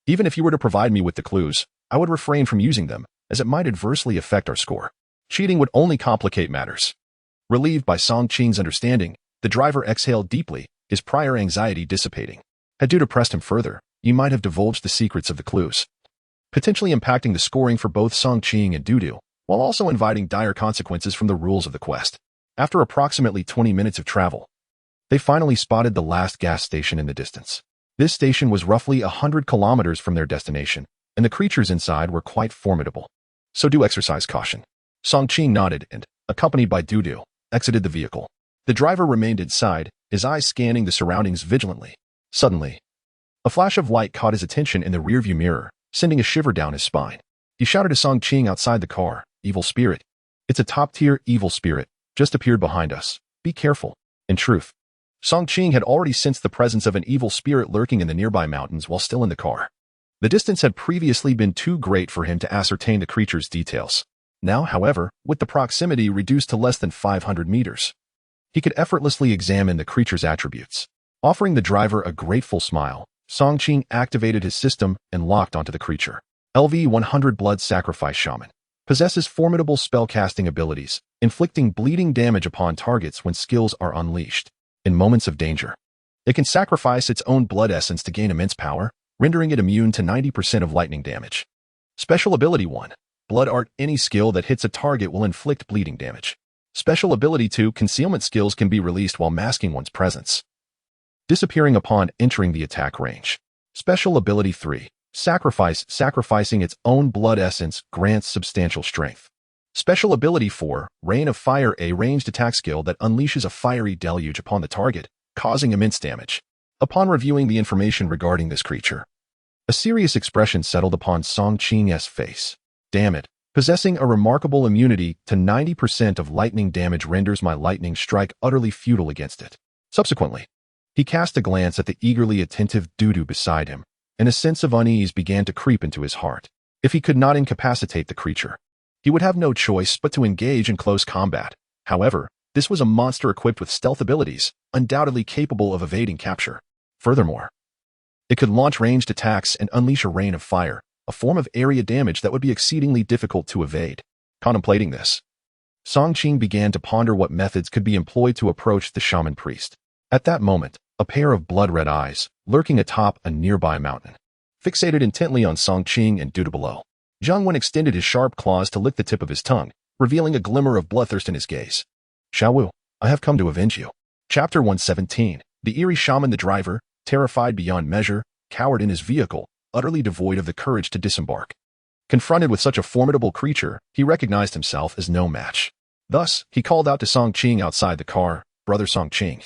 even if you were to provide me with the clues, I would refrain from using them, as it might adversely affect our score. Cheating would only complicate matters. Relieved by Song Qing's understanding, the driver exhaled deeply, his prior anxiety dissipating. Had Dudu pressed him further, he might have divulged the secrets of the clues, potentially impacting the scoring for both Song Qing and Dudu, while also inviting dire consequences from the rules of the quest. After approximately 20 minutes of travel, they finally spotted the last gas station in the distance. This station was roughly 100 kilometers from their destination, and the creatures inside were quite formidable. So do exercise caution. Song Qing nodded and, accompanied by Dudu, exited the vehicle. The driver remained inside, his eyes scanning the surroundings vigilantly. Suddenly, a flash of light caught his attention in the rearview mirror, sending a shiver down his spine. He shouted to Song Qing outside the car, "Evil spirit. It's a top-tier evil spirit, just appeared behind us. Be careful." In truth, Song Qing had already sensed the presence of an evil spirit lurking in the nearby mountains while still in the car. The distance had previously been too great for him to ascertain the creature's details. Now, however, with the proximity reduced to less than 500 meters, he could effortlessly examine the creature's attributes. Offering the driver a grateful smile, Song Qing activated his system and locked onto the creature. LV-100 Blood Sacrifice Shaman. Possesses formidable spellcasting abilities, inflicting bleeding damage upon targets when skills are unleashed. In moments of danger, it can sacrifice its own blood essence to gain immense power, rendering it immune to 90% of lightning damage. Special Ability 1. Blood Art. Any skill that hits a target will inflict bleeding damage. Special Ability 2. Concealment skills can be released while masking one's presence, disappearing upon entering the attack range. Special Ability 3. Sacrifice. Sacrificing its own blood essence grants substantial strength. Special Ability 4. Rain of Fire. A ranged attack skill that unleashes a fiery deluge upon the target, causing immense damage. Upon reviewing the information regarding this creature, a serious expression settled upon Song Qing's face. Damn it. Possessing a remarkable immunity to 90% of lightning damage renders my lightning strike utterly futile against it. Subsequently, he cast a glance at the eagerly attentive Dudu beside him, and a sense of unease began to creep into his heart. If he could not incapacitate the creature, he would have no choice but to engage in close combat. However, this was a monster equipped with stealth abilities, undoubtedly capable of evading capture. Furthermore, it could launch ranged attacks and unleash a rain of fire, a form of area damage that would be exceedingly difficult to evade. Contemplating this, Song Qing began to ponder what methods could be employed to approach the shaman priest. At that moment, a pair of blood-red eyes, lurking atop a nearby mountain, fixated intently on Song Qing and Dudu below. Zhang Wen extended his sharp claws to lick the tip of his tongue, revealing a glimmer of bloodthirst in his gaze. Xiao Wu, I have come to avenge you. Chapter 117. The eerie shaman. The driver, terrified beyond measure, cowered in his vehicle, utterly devoid of the courage to disembark. Confronted with such a formidable creature, he recognized himself as no match. Thus, he called out to Song Qing outside the car, "Brother Song Qing,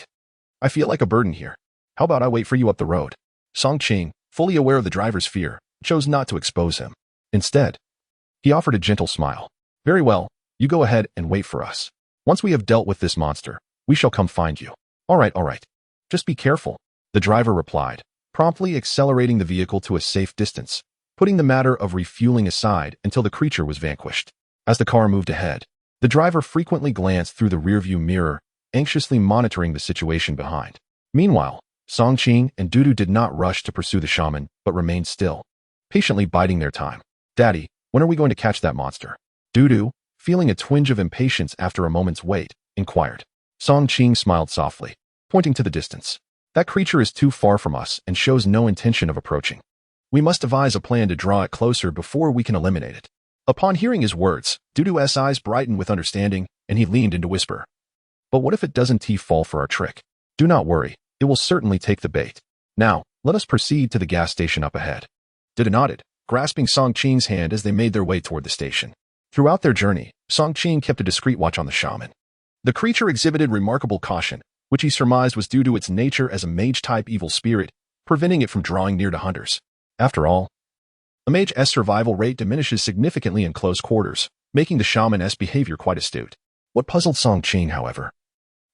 I feel like a burden here. How about I wait for you up the road?" Song Qing, fully aware of the driver's fear, chose not to expose him. Instead, he offered a gentle smile. "Very well, you go ahead and wait for us. Once we have dealt with this monster, we shall come find you." All right. Just be careful," the driver replied, promptly accelerating the vehicle to a safe distance, putting the matter of refueling aside until the creature was vanquished. As the car moved ahead, the driver frequently glanced through the rearview mirror, anxiously monitoring the situation behind. Meanwhile, Song Qing and Dudu did not rush to pursue the shaman, but remained still, patiently biding their time. "Daddy, when are we going to catch that monster?" Dudu, feeling a twinge of impatience after a moment's wait, inquired. Song Qing smiled softly, pointing to the distance. "That creature is too far from us and shows no intention of approaching. We must devise a plan to draw it closer before we can eliminate it." Upon hearing his words, Dudu's eyes brightened with understanding, and he leaned in to whisper, "But what if it doesn't fall for our trick? Do not worry, it will certainly take the bait. Now, let us proceed to the gas station up ahead." Dudu nodded, grasping Song Qing's hand as they made their way toward the station. Throughout their journey, Song Qing kept a discreet watch on the shaman. The creature exhibited remarkable caution, which he surmised was due to its nature as a mage-type evil spirit, preventing it from drawing near to hunters. After all, a mage's survival rate diminishes significantly in close quarters, making the shaman's behavior quite astute. What puzzled Song Qing, however,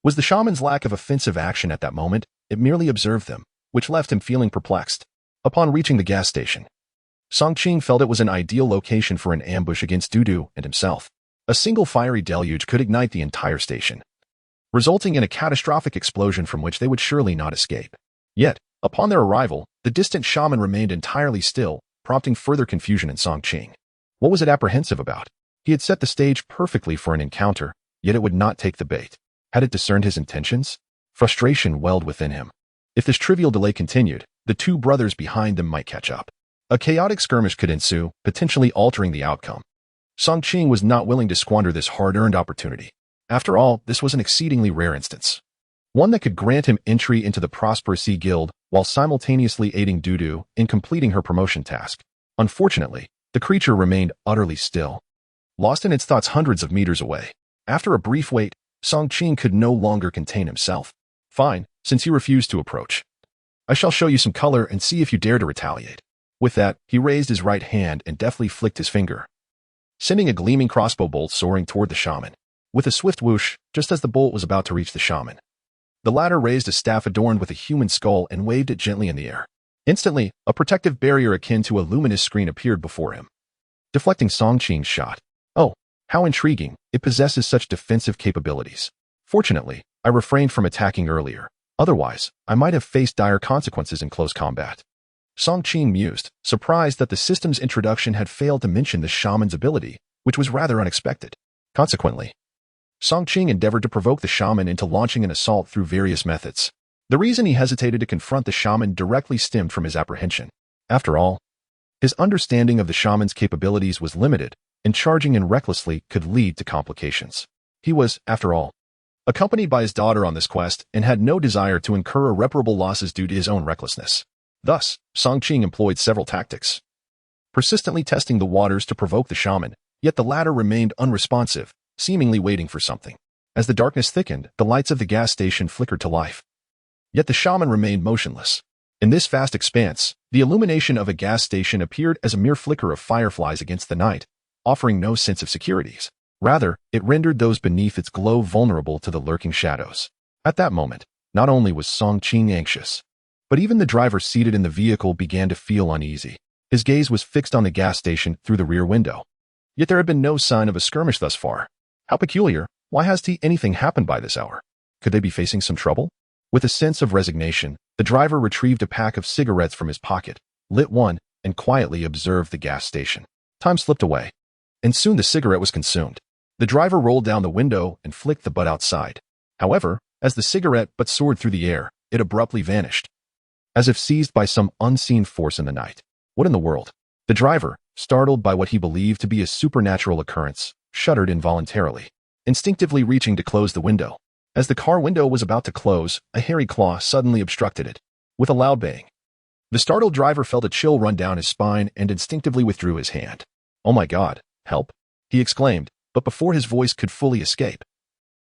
was the shaman's lack of offensive action at that moment. It merely observed them, which left him feeling perplexed. Upon reaching the gas station, Song Qing felt it was an ideal location for an ambush against Dudu and himself. A single fiery deluge could ignite the entire station, resulting in a catastrophic explosion from which they would surely not escape. Yet, upon their arrival, the distant shaman remained entirely still, prompting further confusion in Song Qing. What was it apprehensive about? He had set the stage perfectly for an encounter, yet it would not take the bait. Had it discerned his intentions? Frustration welled within him. If this trivial delay continued, the two brothers behind them might catch up. A chaotic skirmish could ensue, potentially altering the outcome. Song Qing was not willing to squander this hard-earned opportunity. After all, this was an exceedingly rare instance, one that could grant him entry into the Prosperity Guild while simultaneously aiding Dudu in completing her promotion task. Unfortunately, the creature remained utterly still, lost in its thoughts hundreds of meters away. After a brief wait, Song Qing could no longer contain himself. "Fine, since you refuse to approach, I shall show you some color and see if you dare to retaliate." With that, he raised his right hand and deftly flicked his finger, sending a gleaming crossbow bolt soaring toward the shaman. With a swift whoosh, just as the bolt was about to reach the shaman, the latter raised a staff adorned with a human skull and waved it gently in the air. Instantly, a protective barrier akin to a luminous screen appeared before him, deflecting Song Qing's shot. "Oh, how intriguing, it possesses such defensive capabilities. Fortunately, I refrained from attacking earlier. Otherwise, I might have faced dire consequences in close combat." Song Qing mused, surprised that the system's introduction had failed to mention the shaman's ability, which was rather unexpected. Consequently, Song Qing endeavored to provoke the shaman into launching an assault through various methods. The reason he hesitated to confront the shaman directly stemmed from his apprehension. After all, his understanding of the shaman's capabilities was limited, and charging in recklessly could lead to complications. He was, after all, accompanied by his daughter on this quest and had no desire to incur irreparable losses due to his own recklessness. Thus, Song Qing employed several tactics, persistently testing the waters to provoke the shaman, yet the latter remained unresponsive, seemingly waiting for something. As the darkness thickened, the lights of the gas station flickered to life. Yet the shaman remained motionless. In this vast expanse, the illumination of a gas station appeared as a mere flicker of fireflies against the night, offering no sense of securities. Rather, it rendered those beneath its glow vulnerable to the lurking shadows. At that moment, not only was Song Qing anxious, but even the driver seated in the vehicle began to feel uneasy. His gaze was fixed on the gas station through the rear window. Yet there had been no sign of a skirmish thus far. How peculiar! Why has anything happened by this hour? Could they be facing some trouble? With a sense of resignation, the driver retrieved a pack of cigarettes from his pocket, lit one, and quietly observed the gas station. Time slipped away, and soon the cigarette was consumed. The driver rolled down the window and flicked the butt outside. However, as the cigarette butt soared through the air, it abruptly vanished, as if seized by some unseen force in the night. What in the world? The driver, startled by what he believed to be a supernatural occurrence, shuddered involuntarily, instinctively reaching to close the window. As the car window was about to close, a hairy claw suddenly obstructed it. With a loud bang, the startled driver felt a chill run down his spine and instinctively withdrew his hand. "Oh my God, help!" he exclaimed, but before his voice could fully escape,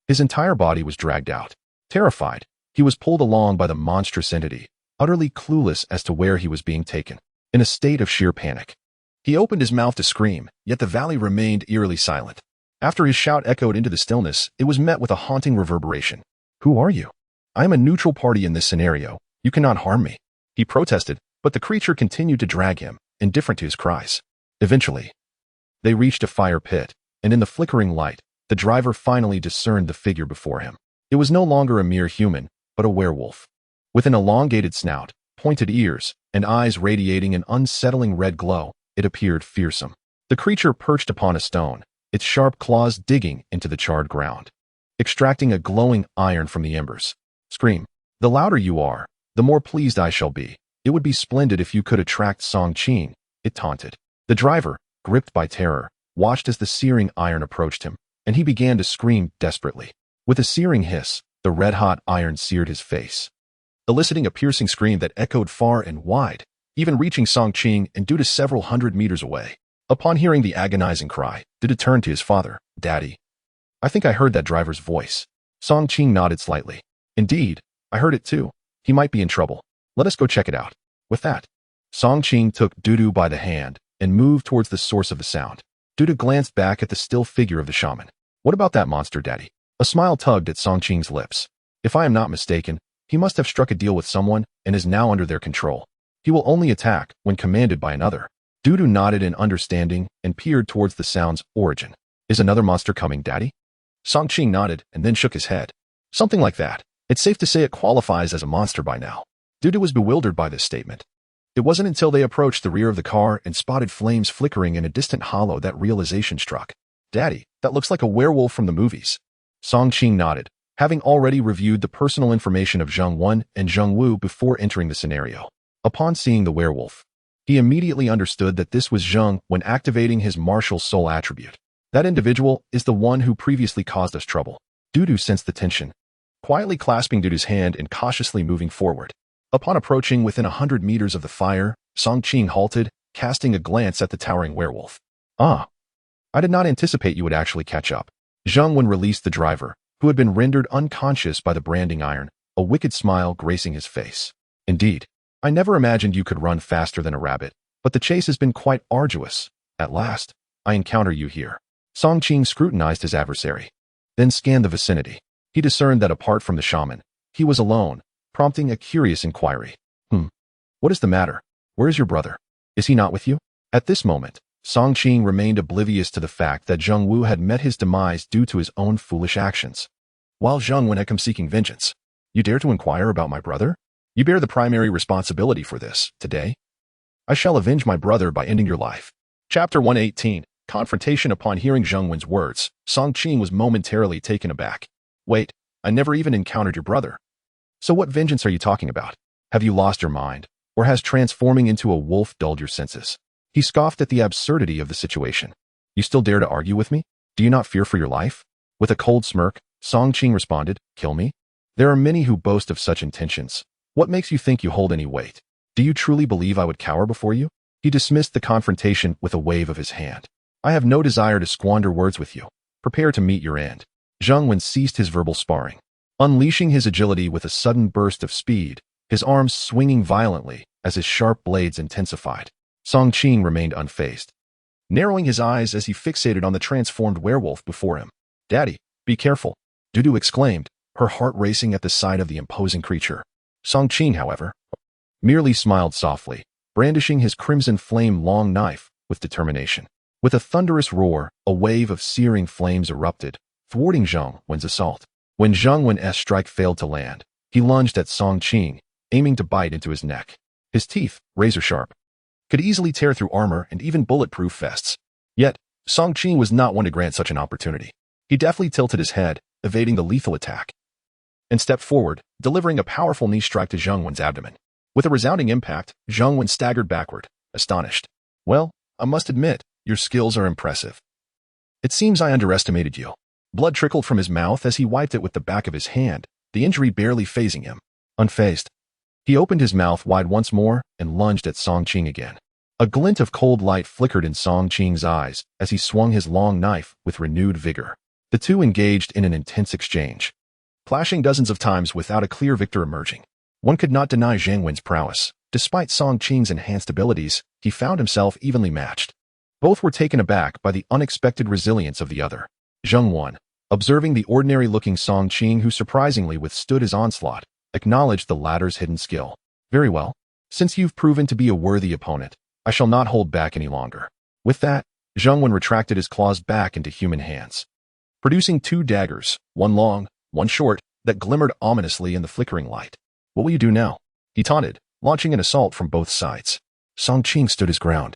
his entire body was dragged out. Terrified, he was pulled along by the monstrous entity, utterly clueless as to where he was being taken. In a state of sheer panic, he opened his mouth to scream, yet the valley remained eerily silent. After his shout echoed into the stillness, it was met with a haunting reverberation. "Who are you? I am a neutral party in this scenario. You cannot harm me." He protested, but the creature continued to drag him, indifferent to his cries. Eventually, they reached a fire pit, and in the flickering light, the driver finally discerned the figure before him. It was no longer a mere human, but a werewolf. With an elongated snout, pointed ears, and eyes radiating an unsettling red glow, it appeared fearsome. The creature perched upon a stone, its sharp claws digging into the charred ground, extracting a glowing iron from the embers. Scream. The louder you are, the more pleased I shall be. It would be splendid if you could attract Song Qing, it taunted. The driver, gripped by terror, watched as the searing iron approached him, and he began to scream desperately. With a searing hiss, the red-hot iron seared his face, eliciting a piercing scream that echoed far and wide, even reaching Song Qing and Dudu several hundred meters away. Upon hearing the agonizing cry, Dudu turned to his father. Daddy, I think I heard that driver's voice. Song Qing nodded slightly. Indeed, I heard it too. He might be in trouble. Let us go check it out. With that, Song Qing took Dudu by the hand and moved towards the source of the sound. Dudu glanced back at the still figure of the shaman. What about that monster, Daddy? A smile tugged at Song Qing's lips. If I am not mistaken, he must have struck a deal with someone and is now under their control. He will only attack when commanded by another. Dudu nodded in understanding and peered towards the sound's origin. Is another monster coming, Daddy? Song Qing nodded and then shook his head. Something like that. It's safe to say it qualifies as a monster by now. Dudu was bewildered by this statement. It wasn't until they approached the rear of the car and spotted flames flickering in a distant hollow that realization struck. Daddy, that looks like a werewolf from the movies. Song Qing nodded, having already reviewed the personal information of Zheng Wen and Zheng Wu before entering the scenario. Upon seeing the werewolf, he immediately understood that this was Zheng when activating his martial soul attribute. That individual is the one who previously caused us trouble. Dudu sensed the tension, quietly clasping Dudu's hand and cautiously moving forward. Upon approaching within 100 meters of the fire, Song Qing halted, casting a glance at the towering werewolf. Ah, I did not anticipate you would actually catch up. Zheng Wen released the driver, who had been rendered unconscious by the branding iron, a wicked smile gracing his face. Indeed, I never imagined you could run faster than a rabbit, but the chase has been quite arduous. At last, I encounter you here. Song Qing scrutinized his adversary, then scanned the vicinity. He discerned that apart from the shaman, he was alone, prompting a curious inquiry. What is the matter? Where is your brother? Is he not with you? At this moment, Song Qing remained oblivious to the fact that Zheng Wu had met his demise due to his own foolish actions, while Zheng Wen had come seeking vengeance. You dare to inquire about my brother? You bear the primary responsibility for this, today. I shall avenge my brother by ending your life. Chapter 118. Confrontation. Upon hearing Zheng Wen's words, Song Qing was momentarily taken aback. Wait, I never even encountered your brother. So what vengeance are you talking about? Have you lost your mind, or has transforming into a wolf dulled your senses? He scoffed at the absurdity of the situation. You still dare to argue with me? Do you not fear for your life? With a cold smirk, Song Qing responded, Kill me? There are many who boast of such intentions. What makes you think you hold any weight? Do you truly believe I would cower before you? He dismissed the confrontation with a wave of his hand. I have no desire to squander words with you. Prepare to meet your end. Zheng Wen ceased his verbal sparring, unleashing his agility with a sudden burst of speed, his arms swinging violently as his sharp blades intensified. Song Qing remained unfazed, narrowing his eyes as he fixated on the transformed werewolf before him. Daddy, be careful, Dudu exclaimed, her heart racing at the sight of the imposing creature. Song Qing, however, merely smiled softly, brandishing his crimson flame long knife with determination. With a thunderous roar, a wave of searing flames erupted, thwarting Zheng Wen's assault. When Zheng Wen's strike failed to land, he lunged at Song Qing, aiming to bite into his neck. His teeth, razor-sharp, could easily tear through armor and even bulletproof vests. Yet, Song Qing was not one to grant such an opportunity. He deftly tilted his head, evading the lethal attack, and stepped forward, delivering a powerful knee strike to Zheng Wen's abdomen. With a resounding impact, Zheng Wen staggered backward, astonished. Well, I must admit, your skills are impressive. It seems I underestimated you. Blood trickled from his mouth as he wiped it with the back of his hand, the injury barely phasing him. Unfazed, he opened his mouth wide once more and lunged at Song Qing again. A glint of cold light flickered in Song Qing's eyes as he swung his long knife with renewed vigor. The two engaged in an intense exchange, clashing dozens of times without a clear victor emerging. One could not deny Zheng Wen's prowess. Despite Song Qing's enhanced abilities, he found himself evenly matched. Both were taken aback by the unexpected resilience of the other. Zheng Wen, observing the ordinary-looking Song Qing who surprisingly withstood his onslaught, acknowledged the latter's hidden skill. Very well. Since you've proven to be a worthy opponent, I shall not hold back any longer." With that, Zheng Wen retracted his claws back into human hands, producing two daggers, one long, one short, that glimmered ominously in the flickering light. "What will you do now?" he taunted, launching an assault from both sides. Song Qing stood his ground,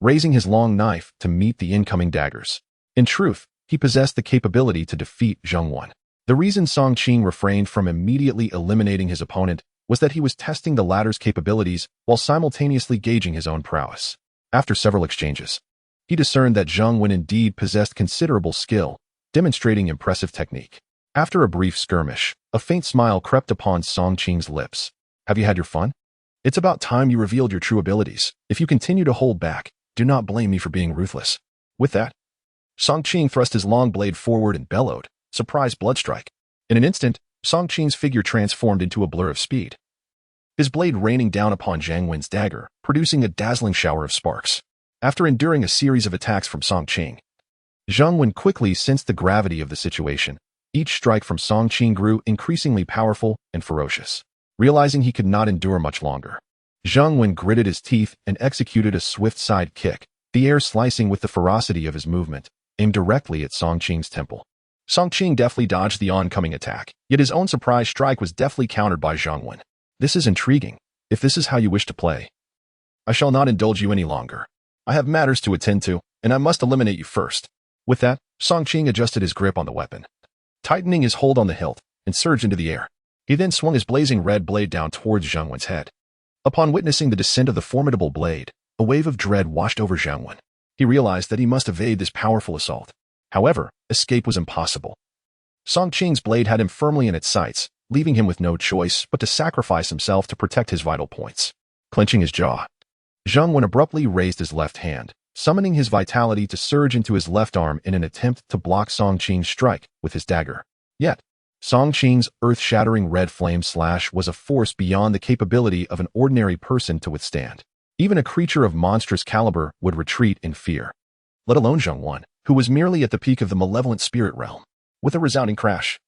raising his long knife to meet the incoming daggers. In truth, he possessed the capability to defeat Zheng Wen. The reason Song Qing refrained from immediately eliminating his opponent was that he was testing the latter's capabilities while simultaneously gauging his own prowess. After several exchanges, he discerned that Zheng Wen indeed possessed considerable skill, demonstrating impressive technique. After a brief skirmish, a faint smile crept upon Song Qing's lips. "Have you had your fun? It's about time you revealed your true abilities. If you continue to hold back, do not blame me for being ruthless." With that, Song Qing thrust his long blade forward and bellowed, "Surprise bloodstrike." In an instant, Song Qing's figure transformed into a blur of speed, his blade raining down upon Zheng Wen's dagger, producing a dazzling shower of sparks. After enduring a series of attacks from Song Qing, Zheng Wen quickly sensed the gravity of the situation. Each strike from Song Qing grew increasingly powerful and ferocious. Realizing he could not endure much longer, Zheng Wen gritted his teeth and executed a swift side kick, the air slicing with the ferocity of his movement, aimed directly at Song Qing's temple. Song Qing deftly dodged the oncoming attack, yet his own surprise strike was deftly countered by Zheng Wen. "This is intriguing. If this is how you wish to play, I shall not indulge you any longer. I have matters to attend to, and I must eliminate you first." With that, Song Qing adjusted his grip on the weapon, tightening his hold on the hilt, and surged into the air. He then swung his blazing red blade down towards Zheng Wen's head. Upon witnessing the descent of the formidable blade, a wave of dread washed over Zheng Wen. He realized that he must evade this powerful assault. However, escape was impossible. Song Qing's blade had him firmly in its sights, leaving him with no choice but to sacrifice himself to protect his vital points. Clenching his jaw, Zheng Wen abruptly raised his left hand, summoning his vitality to surge into his left arm in an attempt to block Song Qing's strike with his dagger. Yet, Song Qing's earth-shattering red flame slash was a force beyond the capability of an ordinary person to withstand. Even a creature of monstrous caliber would retreat in fear, let alone Zheng Wen, who was merely at the peak of the malevolent spirit realm. With a resounding crash,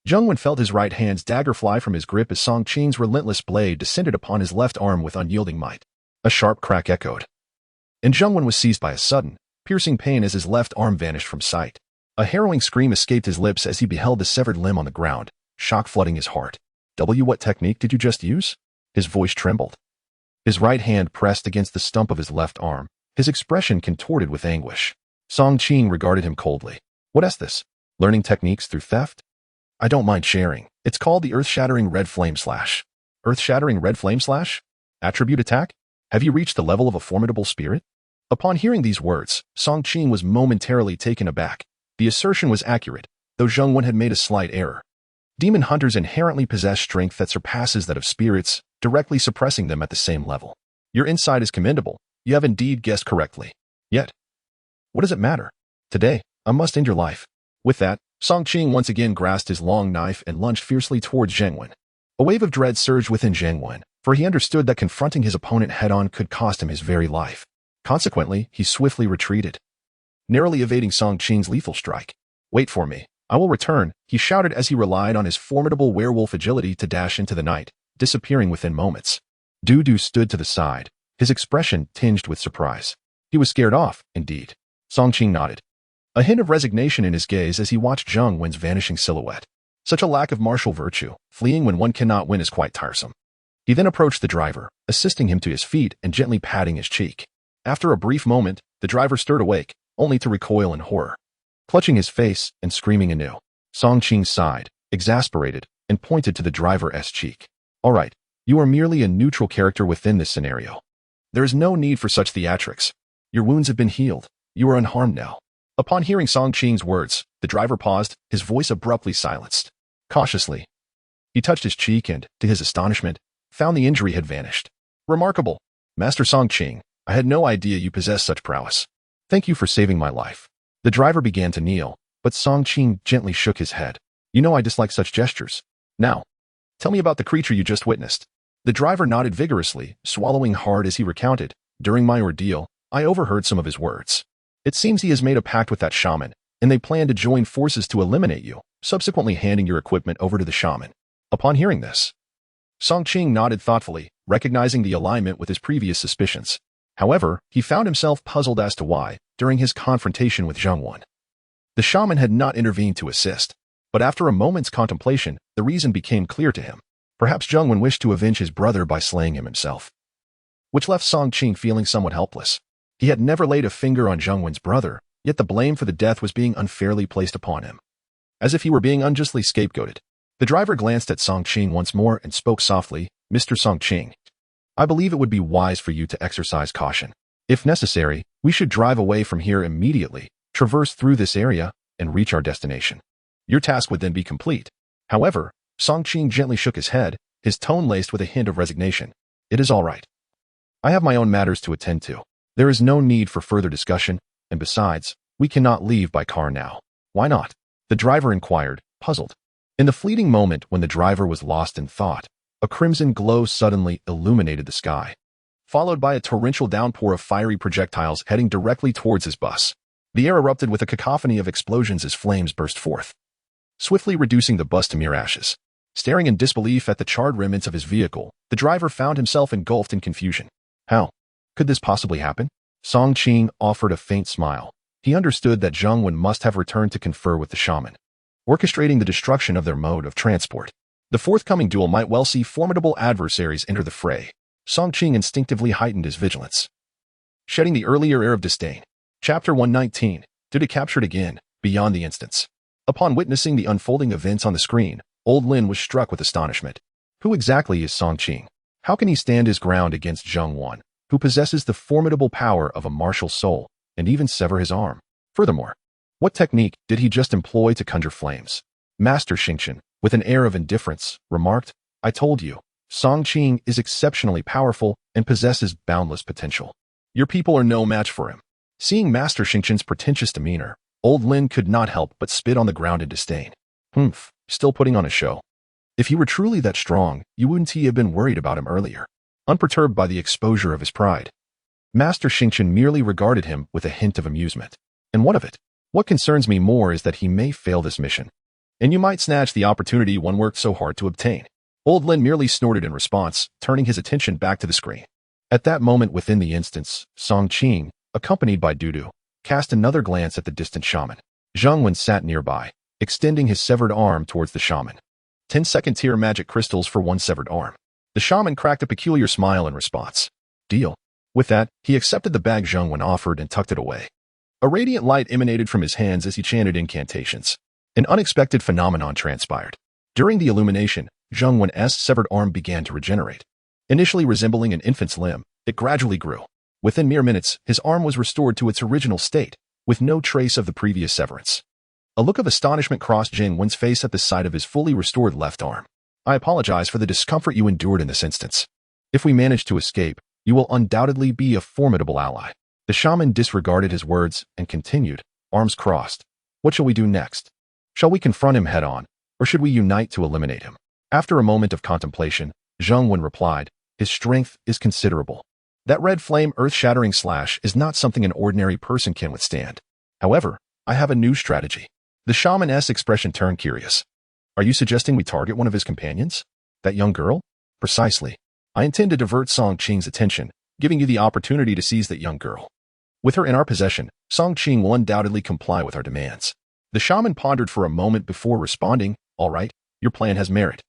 Zheng Wen felt his right hand's dagger fly from his grip as Song Qing's relentless blade descended upon his left arm with unyielding might. A sharp crack echoed, and Zheng Wen was seized by a sudden, piercing pain as his left arm vanished from sight. A harrowing scream escaped his lips as he beheld the severed limb on the ground, shock flooding his heart. What technique did you just use?" His voice trembled. His right hand pressed against the stump of his left arm, his expression contorted with anguish. Song Qing regarded him coldly. "What is this? Learning techniques through theft?" "I don't mind sharing. It's called the Earth-Shattering Red Flame Slash." "Earth-Shattering Red Flame Slash? Attribute attack? Have you reached the level of a formidable spirit?" Upon hearing these words, Song Qing was momentarily taken aback. The assertion was accurate, though Zheng Wen had made a slight error. Demon hunters inherently possess strength that surpasses that of spirits, directly suppressing them at the same level. Your insight is commendable. You have indeed guessed correctly. Yet, what does it matter? Today, I must end your life. With that, Song Qing once again grasped his long knife and lunged fiercely towards Zheng Wen. A wave of dread surged within Zheng Wen, for he understood that confronting his opponent head-on could cost him his very life. Consequently, he swiftly retreated, narrowly evading Song Qing's lethal strike. "Wait for me. I will return," he shouted as he relied on his formidable werewolf agility to dash into the night, disappearing within moments. Dudu stood to the side, his expression tinged with surprise. He was scared off, indeed. Song Qing nodded, a hint of resignation in his gaze as he watched Zheng Wen's vanishing silhouette. Such a lack of martial virtue, fleeing when one cannot win is quite tiresome. He then approached the driver, assisting him to his feet and gently patting his cheek. After a brief moment, the driver stirred awake, only to recoil in horror, clutching his face and screaming anew. Song Qing sighed, exasperated, and pointed to the driver's cheek. "All right, you are merely a neutral character within this scenario. There is no need for such theatrics. Your wounds have been healed. You are unharmed now." Upon hearing Song Qing's words, the driver paused, his voice abruptly silenced. Cautiously, he touched his cheek and, to his astonishment, found the injury had vanished. "Remarkable. Master Song Qing, I had no idea you possessed such prowess. Thank you for saving my life." The driver began to kneel, but Song Qing gently shook his head. "You know I dislike such gestures. Now, tell me about the creature you just witnessed." The driver nodded vigorously, swallowing hard as he recounted. "During my ordeal, I overheard some of his words. It seems he has made a pact with that shaman, and they plan to join forces to eliminate you, subsequently handing your equipment over to the shaman." Upon hearing this, Song Qing nodded thoughtfully, recognizing the alignment with his previous suspicions. However, he found himself puzzled as to why, during his confrontation with Zheng Wen, the shaman had not intervened to assist. But after a moment's contemplation, the reason became clear to him. Perhaps Zheng Wen wished to avenge his brother by slaying him himself, which left Song Qing feeling somewhat helpless. He had never laid a finger on Zheng Wen's brother, yet the blame for the death was being unfairly placed upon him, as if he were being unjustly scapegoated. The driver glanced at Song Qing once more and spoke softly, "Mr. Song Qing, I believe it would be wise for you to exercise caution. If necessary, we should drive away from here immediately, traverse through this area, and reach our destination. Your task would then be complete." However, Song Qing gently shook his head, his tone laced with a hint of resignation. "It is all right. I have my own matters to attend to. There is no need for further discussion, and besides, we cannot leave by car now." "Why not?" the driver inquired, puzzled. In the fleeting moment when the driver was lost in thought, a crimson glow suddenly illuminated the sky, followed by a torrential downpour of fiery projectiles heading directly towards his bus. The air erupted with a cacophony of explosions as flames burst forth, swiftly reducing the bus to mere ashes. Staring in disbelief at the charred remnants of his vehicle, the driver found himself engulfed in confusion. How could this possibly happen? Song Qing offered a faint smile. He understood that Zheng Wen must have returned to confer with the shaman, orchestrating the destruction of their mode of transport. The forthcoming duel might well see formidable adversaries enter the fray. Song Qing instinctively heightened his vigilance, shedding the earlier air of disdain. Chapter 119, Dudu captured again, beyond the instance. Upon witnessing the unfolding events on the screen, Old Lin was struck with astonishment. Who exactly is Song Qing? How can he stand his ground against Zheng Wen, who possesses the formidable power of a martial soul, and even sever his arm? Furthermore, what technique did he just employ to conjure flames? Master Xingqian, with an air of indifference, remarked, "I told you, Song Qing is exceptionally powerful and possesses boundless potential. Your people are no match for him." Seeing Master Xingqian's pretentious demeanor, Old Lin could not help but spit on the ground in disdain. "Humph, still putting on a show. If he were truly that strong, you wouldn't he have been worried about him earlier?" Unperturbed by the exposure of his pride, Master Xingqian merely regarded him with a hint of amusement. "And what of it? What concerns me more is that he may fail this mission, and you might snatch the opportunity one worked so hard to obtain." Old Lin merely snorted in response, turning his attention back to the screen. At that moment within the instance, Song Qing, accompanied by Dudu, cast another glance at the distant shaman. Zheng Wen sat nearby, extending his severed arm towards the shaman. 10 second-tier magic crystals for one severed arm. The shaman cracked a peculiar smile in response. "Deal." With that, he accepted the bag Zheng Wen offered and tucked it away. A radiant light emanated from his hands as he chanted incantations. An unexpected phenomenon transpired. During the illumination, Zheng Wen's severed arm began to regenerate. Initially resembling an infant's limb, it gradually grew. Within mere minutes, his arm was restored to its original state, with no trace of the previous severance. A look of astonishment crossed Zheng Wen's face at the sight of his fully restored left arm. "I apologize for the discomfort you endured in this instance. If we manage to escape, you will undoubtedly be a formidable ally." The shaman disregarded his words and continued, arms crossed. "What shall we do next? Shall we confront him head-on, or should we unite to eliminate him?" After a moment of contemplation, Zheng Wen replied, "His strength is considerable. That red flame earth-shattering slash is not something an ordinary person can withstand. However, I have a new strategy." The shaman's expression turned curious. "Are you suggesting we target one of his companions? That young girl?" "Precisely. I intend to divert Song Qing's attention, giving you the opportunity to seize that young girl. With her in our possession, Song Qing will undoubtedly comply with our demands." The shaman pondered for a moment before responding, "All right, your plan has merit.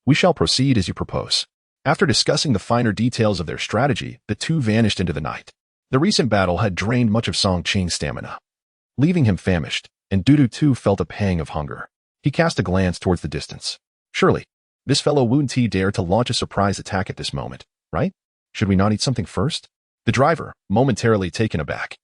We shall proceed as you propose." After discussing the finer details of their strategy, the two vanished into the night. The recent battle had drained much of Song Qing's stamina, leaving him famished, and Dudu too felt a pang of hunger. He cast a glance towards the distance. Surely, this fellow wouldn't he dare to launch a surprise attack at this moment, right? Should we not eat something first? The driver, momentarily taken aback,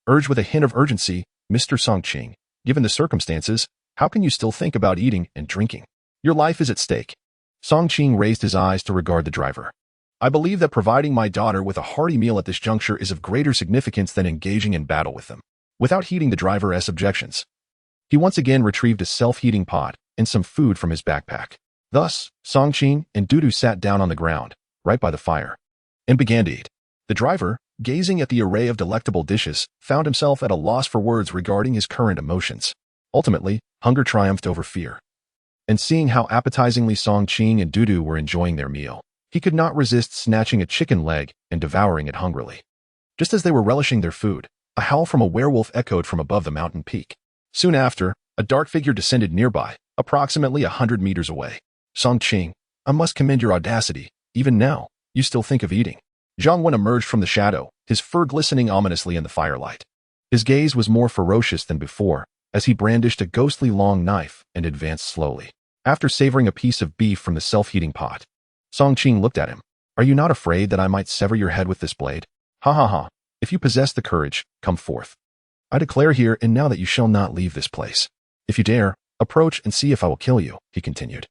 urged with a hint of urgency, "Mr. Song Qing, given the circumstances, how can you still think about eating and drinking? Your life is at stake." Song Qing raised his eyes to regard the driver. "I believe that providing my daughter with a hearty meal at this juncture is of greater significance than engaging in battle with them." Without heeding the driver's objections, he once again retrieved a self-heating pot and some food from his backpack. Thus, Song Qing and Dudu sat down on the ground, right by the fire, and began to eat. The driver, gazing at the array of delectable dishes, found himself at a loss for words regarding his current emotions. Ultimately, hunger triumphed over fear. and seeing how appetizingly Song Qing and Dudu were enjoying their meal, he could not resist snatching a chicken leg and devouring it hungrily. Just as they were relishing their food, a howl from a werewolf echoed from above the mountain peak. Soon after, a dark figure descended nearby, approximately 100 meters away. Song Qing, I must commend your audacity. Even now, you still think of eating. Zhang Wen emerged from the shadow, his fur glistening ominously in the firelight. His gaze was more ferocious than before, as he brandished a ghostly long knife and advanced slowly. After savoring a piece of beef from the self-heating pot, Song Qing looked at him. Are you not afraid that I might sever your head with this blade? Ha ha ha. If you possess the courage, come forth. I declare here and now that you shall not leave this place. If you dare, approach and see if I will kill you, he continued,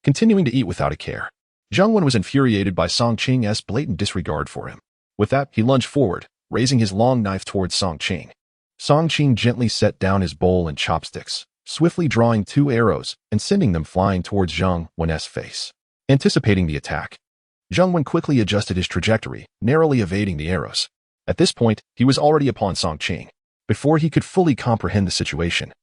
continuing to eat without a care. Zhang Wen was infuriated by Song Qing's blatant disregard for him. With that, he lunged forward, raising his long knife towards Song Qing. Song Qing gently set down his bowl and chopsticks, swiftly drawing 2 arrows and sending them flying towards Zhang Wen's face. Anticipating the attack, Zhang Wen quickly adjusted his trajectory, narrowly evading the arrows. At this point, he was already upon Song Qing. Before he could fully comprehend the situation,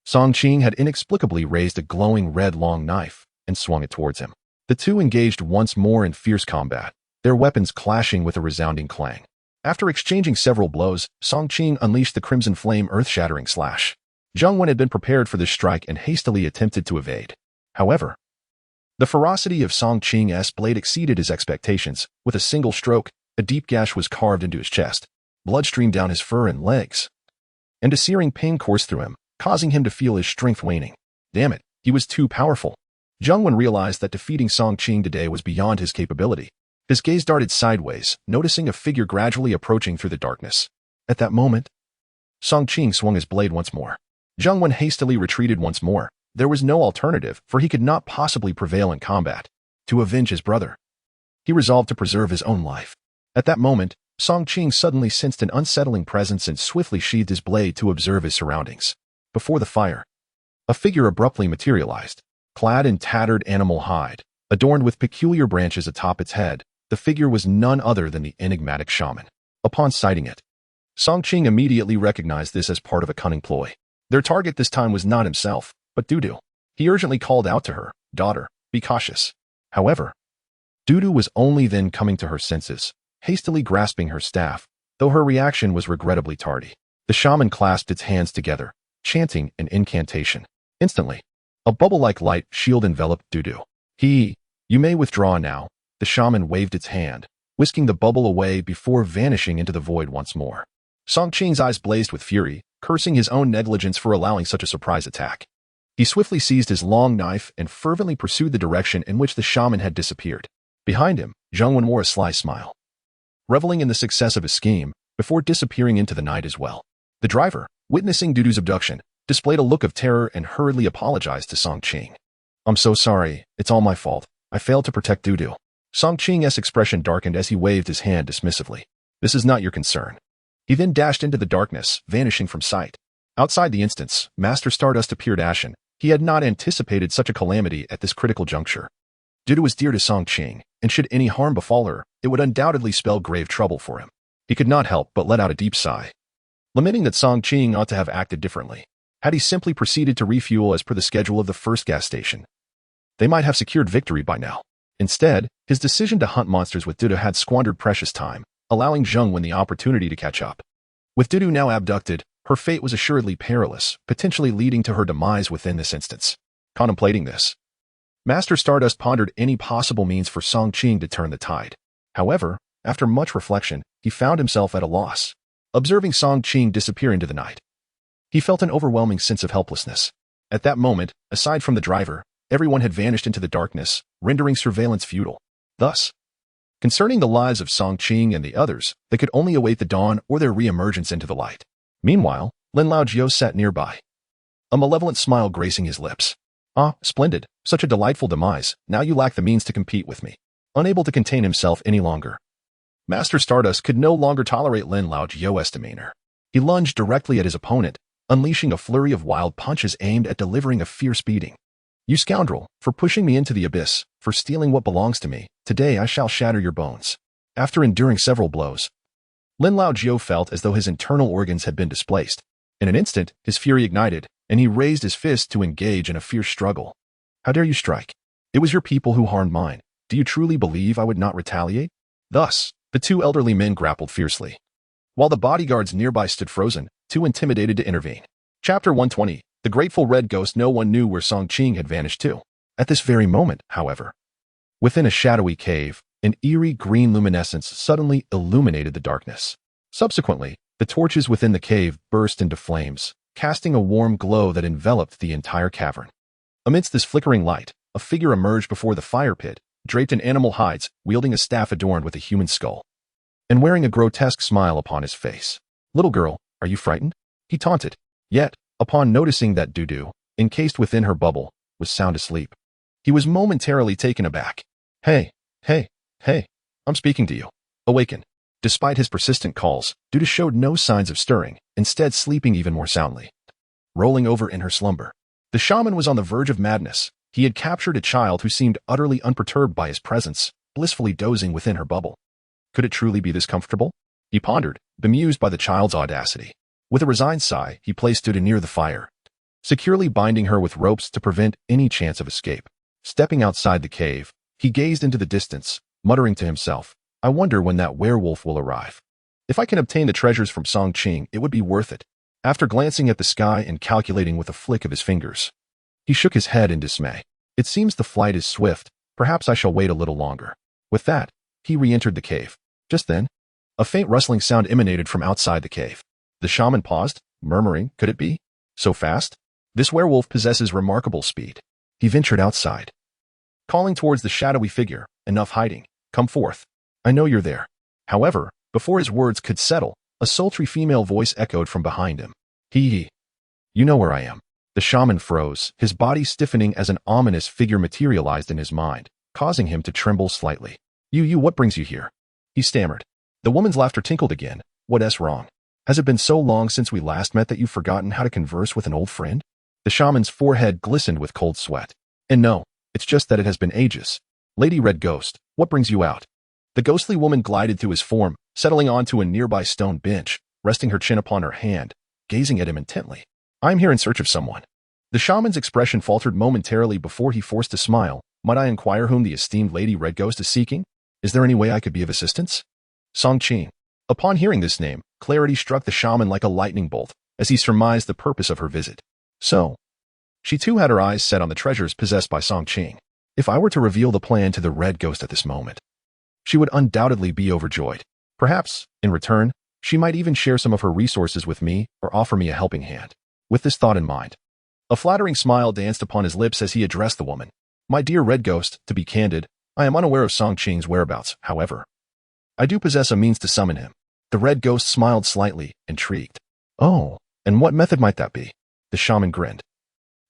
Song Qing had inexplicably raised a glowing red long knife and swung it towards him. The two engaged once more in fierce combat, their weapons clashing with a resounding clang. After exchanging several blows, Song Qing unleashed the Crimson Flame earth-shattering slash. Zhang Wen had been prepared for this strike and hastily attempted to evade. However, the ferocity of Song Qing's blade exceeded his expectations. With a single stroke, a deep gash was carved into his chest. Blood streamed down his fur and legs, and a searing pain coursed through him, causing him to feel his strength waning. Damn it, he was too powerful. Zhang Wen realized that defeating Song Qing today was beyond his capability. His gaze darted sideways, noticing a figure gradually approaching through the darkness. At that moment, Song Qing swung his blade once more. Zhang Wen hastily retreated once more. There was no alternative, for he could not possibly prevail in combat. To avenge his brother, he resolved to preserve his own life. At that moment, Song Qing suddenly sensed an unsettling presence and swiftly sheathed his blade to observe his surroundings. Before the fire, a figure abruptly materialized. Clad in tattered animal hide, adorned with peculiar branches atop its head, the figure was none other than the enigmatic shaman. Upon sighting it, Song Qing immediately recognized this as part of a cunning ploy. Their target this time was not himself, but Dudu. He urgently called out to her, "Daughter, be cautious." However, Dudu was only then coming to her senses, hastily grasping her staff, though her reaction was regrettably tardy. The shaman clasped its hands together, chanting an incantation. Instantly, a bubble-like light shield enveloped Dudu. You may withdraw now." The shaman waved its hand, whisking the bubble away before vanishing into the void once more. Song Qing's eyes blazed with fury, cursing his own negligence for allowing such a surprise attack. He swiftly seized his long knife and fervently pursued the direction in which the shaman had disappeared. Behind him, Zhang Wen wore a sly smile, reveling in the success of his scheme, before disappearing into the night as well. The driver, witnessing Dudu's abduction, displayed a look of terror and hurriedly apologized to Song Qing. "I'm so sorry, it's all my fault. I failed to protect Dudu." Song Qing's expression darkened as he waved his hand dismissively. "This is not your concern." He then dashed into the darkness, vanishing from sight. Outside the instance, Master Stardust appeared ashen. He had not anticipated such a calamity at this critical juncture. Dudu was dear to Song Qing, and should any harm befall her, it would undoubtedly spell grave trouble for him. He could not help but let out a deep sigh, lamenting that Song Qing ought to have acted differently. Had he simply proceeded to refuel as per the schedule of the first gas station, they might have secured victory by now. Instead, his decision to hunt monsters with Dudu had squandered precious time, allowing Zhang Wen the opportunity to catch up. With Dudu now abducted, her fate was assuredly perilous, potentially leading to her demise within this instance. Contemplating this, Master Stardust pondered any possible means for Song Qing to turn the tide. However, after much reflection, he found himself at a loss. Observing Song Qing disappear into the night, he felt an overwhelming sense of helplessness. At that moment, aside from the driver, everyone had vanished into the darkness, rendering surveillance futile. Thus, concerning the lives of Song Qing and the others, they could only await the dawn or their re-emergence into the light. Meanwhile, Lin Laojiu sat nearby, a malevolent smile gracing his lips. "Ah, splendid, such a delightful demise. Now you lack the means to compete with me." Unable to contain himself any longer, Master Stardust could no longer tolerate Lin Laojiu's demeanor. He lunged directly at his opponent, unleashing a flurry of wild punches aimed at delivering a fierce beating. "You scoundrel, for pushing me into the abyss, for stealing what belongs to me, today I shall shatter your bones." After enduring several blows, Lin Laojiu felt as though his internal organs had been displaced. In an instant, his fury ignited, and he raised his fist to engage in a fierce struggle. How dare you strike? It was your people who harmed mine. Do you truly believe I would not retaliate? Thus, the two elderly men grappled fiercely, while the bodyguards nearby stood frozen, too intimidated to intervene. Chapter 120. The Grateful Red Ghost. No one knew where Song Qing had vanished to. At this very moment, however, within a shadowy cave, an eerie green luminescence suddenly illuminated the darkness. Subsequently, the torches within the cave burst into flames, casting a warm glow that enveloped the entire cavern. Amidst this flickering light, a figure emerged before the fire pit, draped in animal hides, wielding a staff adorned with a human skull, and wearing a grotesque smile upon his face. "Little girl, are you frightened?" he taunted. Yet, upon noticing that Dudu, encased within her bubble, was sound asleep, he was momentarily taken aback. Hey, I'm speaking to you. Awaken." Despite his persistent calls, Dudu showed no signs of stirring, instead sleeping even more soundly, rolling over in her slumber. The shaman was on the verge of madness. He had captured a child who seemed utterly unperturbed by his presence, blissfully dozing within her bubble. Could it truly be this comfortable? He pondered, bemused by the child's audacity. With a resigned sigh, he placed Dudu near the fire, securely binding her with ropes to prevent any chance of escape. Stepping outside the cave, he gazed into the distance, muttering to himself, "I wonder when that werewolf will arrive. If I can obtain the treasures from Song Qing, it would be worth it." After glancing at the sky and calculating with a flick of his fingers, he shook his head in dismay. "It seems the flight is swift. Perhaps I shall wait a little longer." With that, he re-entered the cave. Just then, a faint rustling sound emanated from outside the cave. The shaman paused, murmuring, "Could it be? So fast? This werewolf possesses remarkable speed." He ventured outside, calling towards the shadowy figure, "Enough hiding. Come forth. I know you're there." However, before his words could settle, a sultry female voice echoed from behind him. "He. You know where I am." The shaman froze, his body stiffening as an ominous figure materialized in his mind, causing him to tremble slightly. You, what brings you here?" he stammered. The woman's laughter tinkled again. "What's wrong? Has it been so long since we last met that you've forgotten how to converse with an old friend?" The shaman's forehead glistened with cold sweat. "And no, it's just that it has been ages. Lady Red Ghost, what brings you out?" The ghostly woman glided through his form, settling onto a nearby stone bench, resting her chin upon her hand, gazing at him intently. "I'm here in search of someone." The shaman's expression faltered momentarily before he forced a smile. "Might I inquire whom the esteemed Lady Red Ghost is seeking? Is there any way I could be of assistance?" Song Qing. Upon hearing this name, clarity struck the shaman like a lightning bolt, as he surmised the purpose of her visit. So, she too had her eyes set on the treasures possessed by Song Qing. If I were to reveal the plan to the Red Ghost at this moment, she would undoubtedly be overjoyed. Perhaps, in return, she might even share some of her resources with me or offer me a helping hand. With this thought in mind, a flattering smile danced upon his lips as he addressed the woman. "My dear Red Ghost, to be candid, I am unaware of Song Qing's whereabouts. However, I do possess a means to summon him." The Red Ghost smiled slightly, intrigued. "Oh, and what method might that be?" The shaman grinned,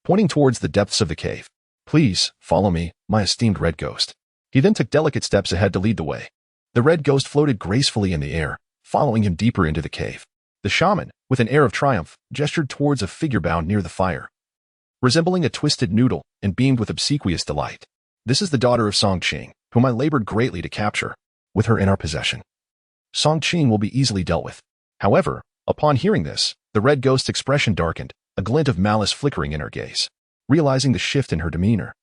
pointing towards the depths of the cave. "Please, follow me, my esteemed Red Ghost." He then took delicate steps ahead to lead the way. The Red Ghost floated gracefully in the air, following him deeper into the cave. The shaman, with an air of triumph, gestured towards a figure bound near the fire, resembling a twisted noodle, and beamed with obsequious delight. "This is the daughter of Song Qing, whom I labored greatly to capture. With her in our possession, Song Qing will be easily dealt with." However, upon hearing this, the Red Ghost's expression darkened, a glint of malice flickering in her gaze. Realizing the shift in her demeanor,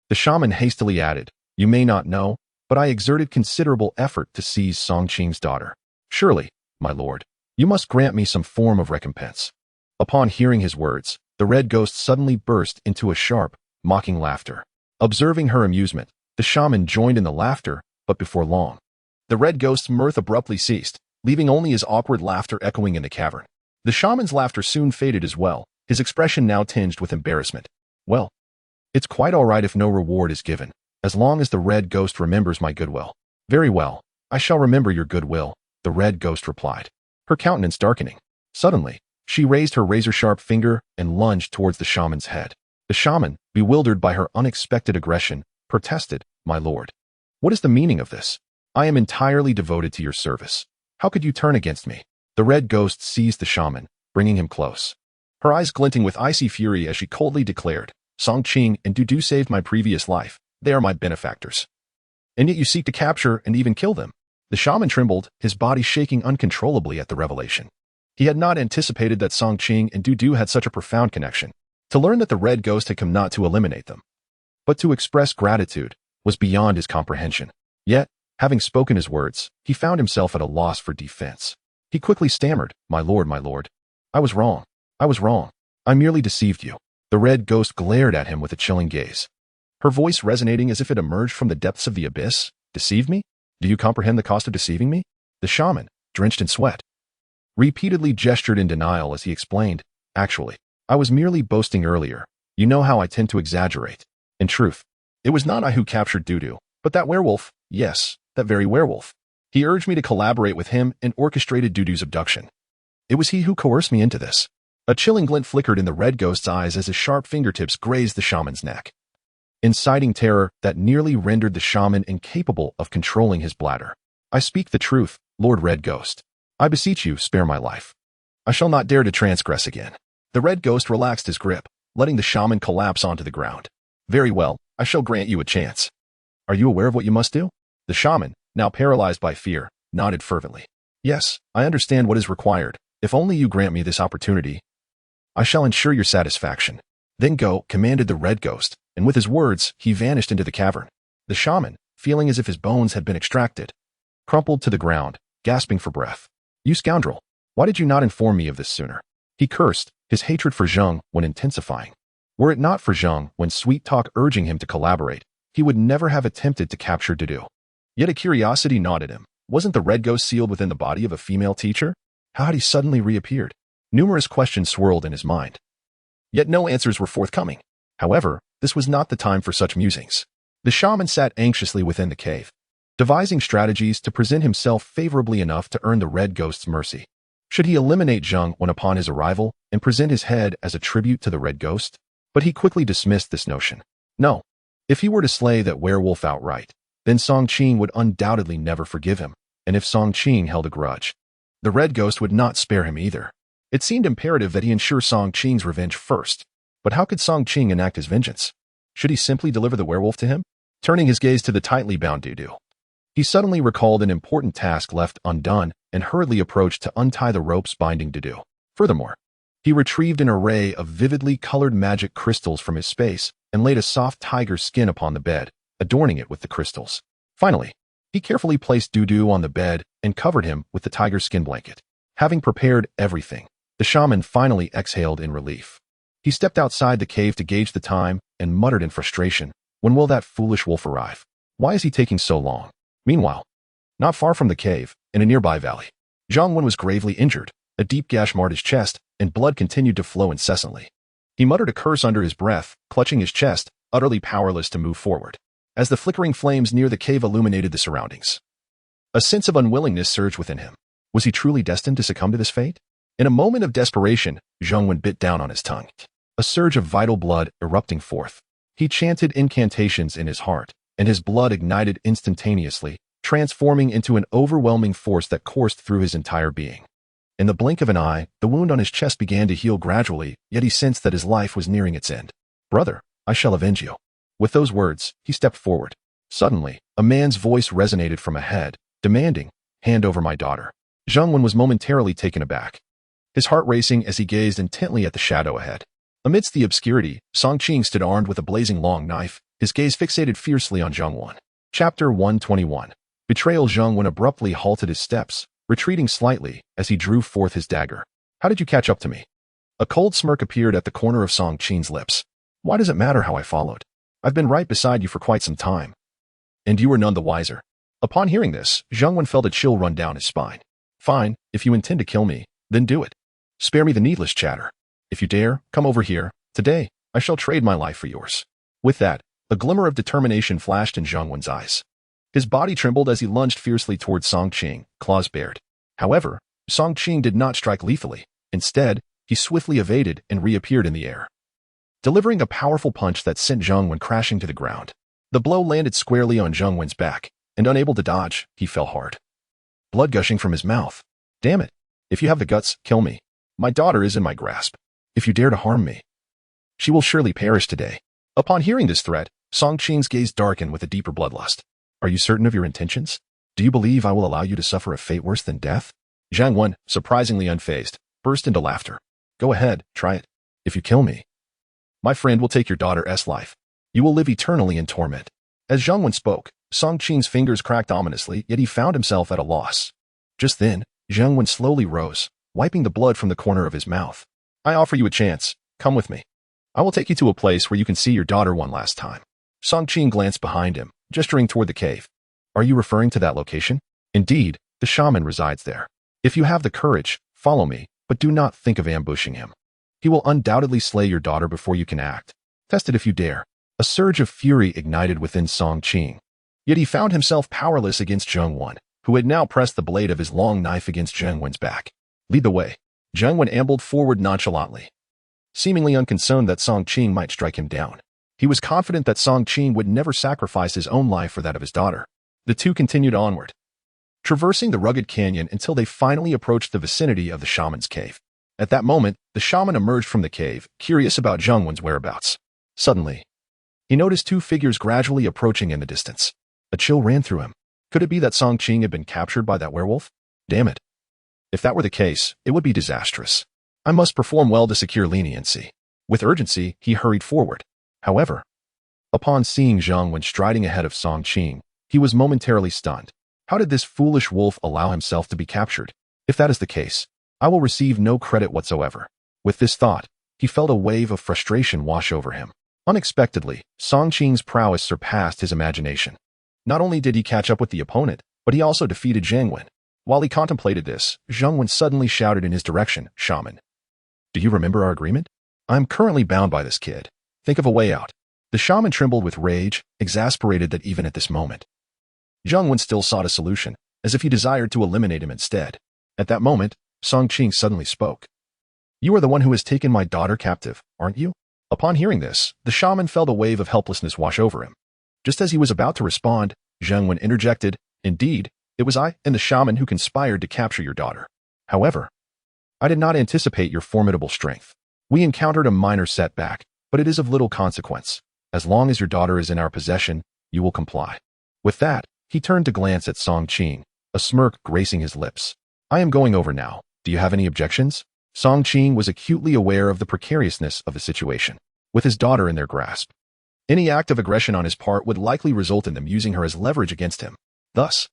the shaman hastily added, "You may not know, but I exerted considerable effort to seize Song Qing's daughter. Surely, my lord, you must grant me some form of recompense." Upon hearing his words, the Red Ghost suddenly burst into a sharp, mocking laughter. Observing her amusement, the shaman joined in the laughter, but before long, the Red Ghost's mirth abruptly ceased, leaving only his awkward laughter echoing in the cavern. The shaman's laughter soon faded as well, his expression now tinged with embarrassment. "Well, it's quite all right if no reward is given, as long as the Red Ghost remembers my goodwill." "Very well, I shall remember your goodwill," the Red Ghost replied, her countenance darkening. Suddenly, she raised her razor-sharp finger and lunged towards the shaman's head. The shaman, bewildered by her unexpected aggression, protested, "My lord, what is the meaning of this? I am entirely devoted to your service. How could you turn against me?" The Red Ghost seized the shaman, bringing him close, her eyes glinting with icy fury as she coldly declared, "Song Qing and Dudu saved my previous life. They are my benefactors. And yet you seek to capture and even kill them." The shaman trembled, his body shaking uncontrollably at the revelation. He had not anticipated that Song Qing and Dudu had such a profound connection. To learn that the Red Ghost had come not to eliminate them, but to express gratitude was beyond his comprehension. Yet, having spoken his words, he found himself at a loss for defense. He quickly stammered, my lord, I was wrong. I was wrong. I merely deceived you." The red ghost glared at him with a chilling gaze, her voice resonating as if it emerged from the depths of the abyss. "Deceived me? Do you comprehend the cost of deceiving me?" The shaman, drenched in sweat, repeatedly gestured in denial as he explained, "Actually, I was merely boasting earlier. You know how I tend to exaggerate. In truth, it was not I who captured Dudu, but that werewolf. Yes, that very werewolf. He urged me to collaborate with him and orchestrated Dudu's abduction. It was he who coerced me into this." A chilling glint flickered in the red ghost's eyes as his sharp fingertips grazed the shaman's neck, inciting terror that nearly rendered the shaman incapable of controlling his bladder. "I speak the truth, Lord Red Ghost. I beseech you, spare my life. I shall not dare to transgress again." The red ghost relaxed his grip, letting the shaman collapse onto the ground. "Very well, I shall grant you a chance. Are you aware of what you must do?" The shaman, now paralyzed by fear, nodded fervently. "Yes, I understand what is required. If only you grant me this opportunity, I shall ensure your satisfaction." "Then go," commanded the red ghost, and with his words, he vanished into the cavern. The shaman, feeling as if his bones had been extracted, crumpled to the ground, gasping for breath. "You scoundrel! Why did you not inform me of this sooner?" He cursed, his hatred for Zheng Wen intensifying. Were it not for Zheng Wen's sweet talk urging him to collaborate, he would never have attempted to capture Dudu. Yet a curiosity gnawed at him. Wasn't the red ghost sealed within the body of a female teacher? How had he suddenly reappeared? Numerous questions swirled in his mind, yet no answers were forthcoming. However, this was not the time for such musings. The shaman sat anxiously within the cave, devising strategies to present himself favorably enough to earn the red ghost's mercy. Should he eliminate Zheng Wen upon his arrival and present his head as a tribute to the red ghost? But he quickly dismissed this notion. No. If he were to slay that werewolf outright, then Song Qing would undoubtedly never forgive him, and if Song Qing held a grudge, the red ghost would not spare him either. It seemed imperative that he ensure Song Qing's revenge first. But how could Song Qing enact his vengeance? Should he simply deliver the werewolf to him? Turning his gaze to the tightly bound Dudu, he suddenly recalled an important task left undone and hurriedly approached to untie the ropes binding Dudu. Furthermore, he retrieved an array of vividly colored magic crystals from his space and laid a soft tiger skin upon the bed, adorning it with the crystals. Finally, he carefully placed Dudu on the bed and covered him with the tiger skin blanket. Having prepared everything, the shaman finally exhaled in relief. He stepped outside the cave to gauge the time and muttered in frustration, "When will that foolish wolf arrive? Why is he taking so long?" Meanwhile, not far from the cave, in a nearby valley, Zheng Wen was gravely injured. A deep gash marred his chest, and blood continued to flow incessantly. He muttered a curse under his breath, clutching his chest, utterly powerless to move forward. As the flickering flames near the cave illuminated the surroundings, a sense of unwillingness surged within him. Was he truly destined to succumb to this fate? In a moment of desperation, Zheng Wen bit down on his tongue, a surge of vital blood erupting forth. He chanted incantations in his heart, and his blood ignited instantaneously, transforming into an overwhelming force that coursed through his entire being. In the blink of an eye, the wound on his chest began to heal gradually, yet he sensed that his life was nearing its end. "Brother, I shall avenge you." With those words, he stepped forward. Suddenly, a man's voice resonated from ahead, demanding, "Hand over my daughter." Zheng Wen was momentarily taken aback, his heart racing as he gazed intently at the shadow ahead. Amidst the obscurity, Song Qing stood armed with a blazing long knife, his gaze fixated fiercely on Zheng Wen. Chapter 121. Betrayal. Zheng Wen abruptly halted his steps, retreating slightly as he drew forth his dagger. "How did you catch up to me?" A cold smirk appeared at the corner of Song Qing's lips. "Why does it matter how I followed? I've been right beside you for quite some time, and you were none the wiser." Upon hearing this, Zheng Wen felt a chill run down his spine. "Fine, if you intend to kill me, then do it. Spare me the needless chatter. If you dare, come over here. Today, I shall trade my life for yours." With that, a glimmer of determination flashed in Zheng Wen's eyes. His body trembled as he lunged fiercely towards Song Qing, claws bared. However, Song Qing did not strike lethally. Instead, he swiftly evaded and reappeared in the air, delivering a powerful punch that sent Zheng Wen crashing to the ground. The blow landed squarely on Zheng Wen's back, and unable to dodge, he fell hard, blood gushing from his mouth. "Damn it. If you have the guts, kill me. My daughter is in my grasp. If you dare to harm me, she will surely perish today." Upon hearing this threat, Song Qing's gaze darkened with a deeper bloodlust. "Are you certain of your intentions? Do you believe I will allow you to suffer a fate worse than death?" Zheng Wen, surprisingly unfazed, burst into laughter. "Go ahead, try it. If you kill me, my friend will take your daughter's life. You will live eternally in torment. As Zheng Wen spoke, Song Qing's fingers cracked ominously, yet he found himself at a loss. Just then, Zheng Wen slowly rose, wiping the blood from the corner of his mouth. I offer you a chance. Come with me. I will take you to a place where you can see your daughter one last time. Song Qing glanced behind him, gesturing toward the cave. Are you referring to that location? Indeed, the shaman resides there. If you have the courage, follow me, but do not think of ambushing him. He will undoubtedly slay your daughter before you can act. Test it if you dare. A surge of fury ignited within Song Qing. Yet he found himself powerless against Zheng Wen, who had now pressed the blade of his long knife against Zheng Wen's back. Lead the way. Zheng Wen ambled forward nonchalantly, seemingly unconcerned that Song Qing might strike him down. He was confident that Song Qing would never sacrifice his own life for that of his daughter. The two continued onward, traversing the rugged canyon until they finally approached the vicinity of the shaman's cave. At that moment, the shaman emerged from the cave, curious about Zheng Wen's whereabouts. Suddenly, he noticed two figures gradually approaching in the distance. A chill ran through him. Could it be that Song Qing had been captured by that werewolf? Damn it. If that were the case, it would be disastrous. I must perform well to secure leniency. With urgency, he hurried forward. However, upon seeing Zheng Wen striding ahead of Song Qing, he was momentarily stunned. How did this foolish wolf allow himself to be captured? If that is the case, I will receive no credit whatsoever. With this thought, he felt a wave of frustration wash over him. Unexpectedly, Song Qing's prowess surpassed his imagination. Not only did he catch up with the opponent, but he also defeated Zheng Wen. While he contemplated this, Zheng Wen suddenly shouted in his direction, Shaman, do you remember our agreement? I am currently bound by this kid. Think of a way out. The shaman trembled with rage, exasperated that even at this moment, Zheng Wen still sought a solution, as if he desired to eliminate him instead. At that moment, Song Qing suddenly spoke. You are the one who has taken my daughter captive, aren't you? Upon hearing this, the shaman felt a wave of helplessness wash over him. Just as he was about to respond, Zheng Wen interjected, Indeed, it was I and the shaman who conspired to capture your daughter. However, I did not anticipate your formidable strength. We encountered a minor setback, but it is of little consequence. As long as your daughter is in our possession, you will comply. With that, he turned to glance at Song Qing, a smirk gracing his lips. I am going over now. Do you have any objections? Song Qing was acutely aware of the precariousness of the situation. With his daughter in their grasp, any act of aggression on his part would likely result in them using her as leverage against him. Thus,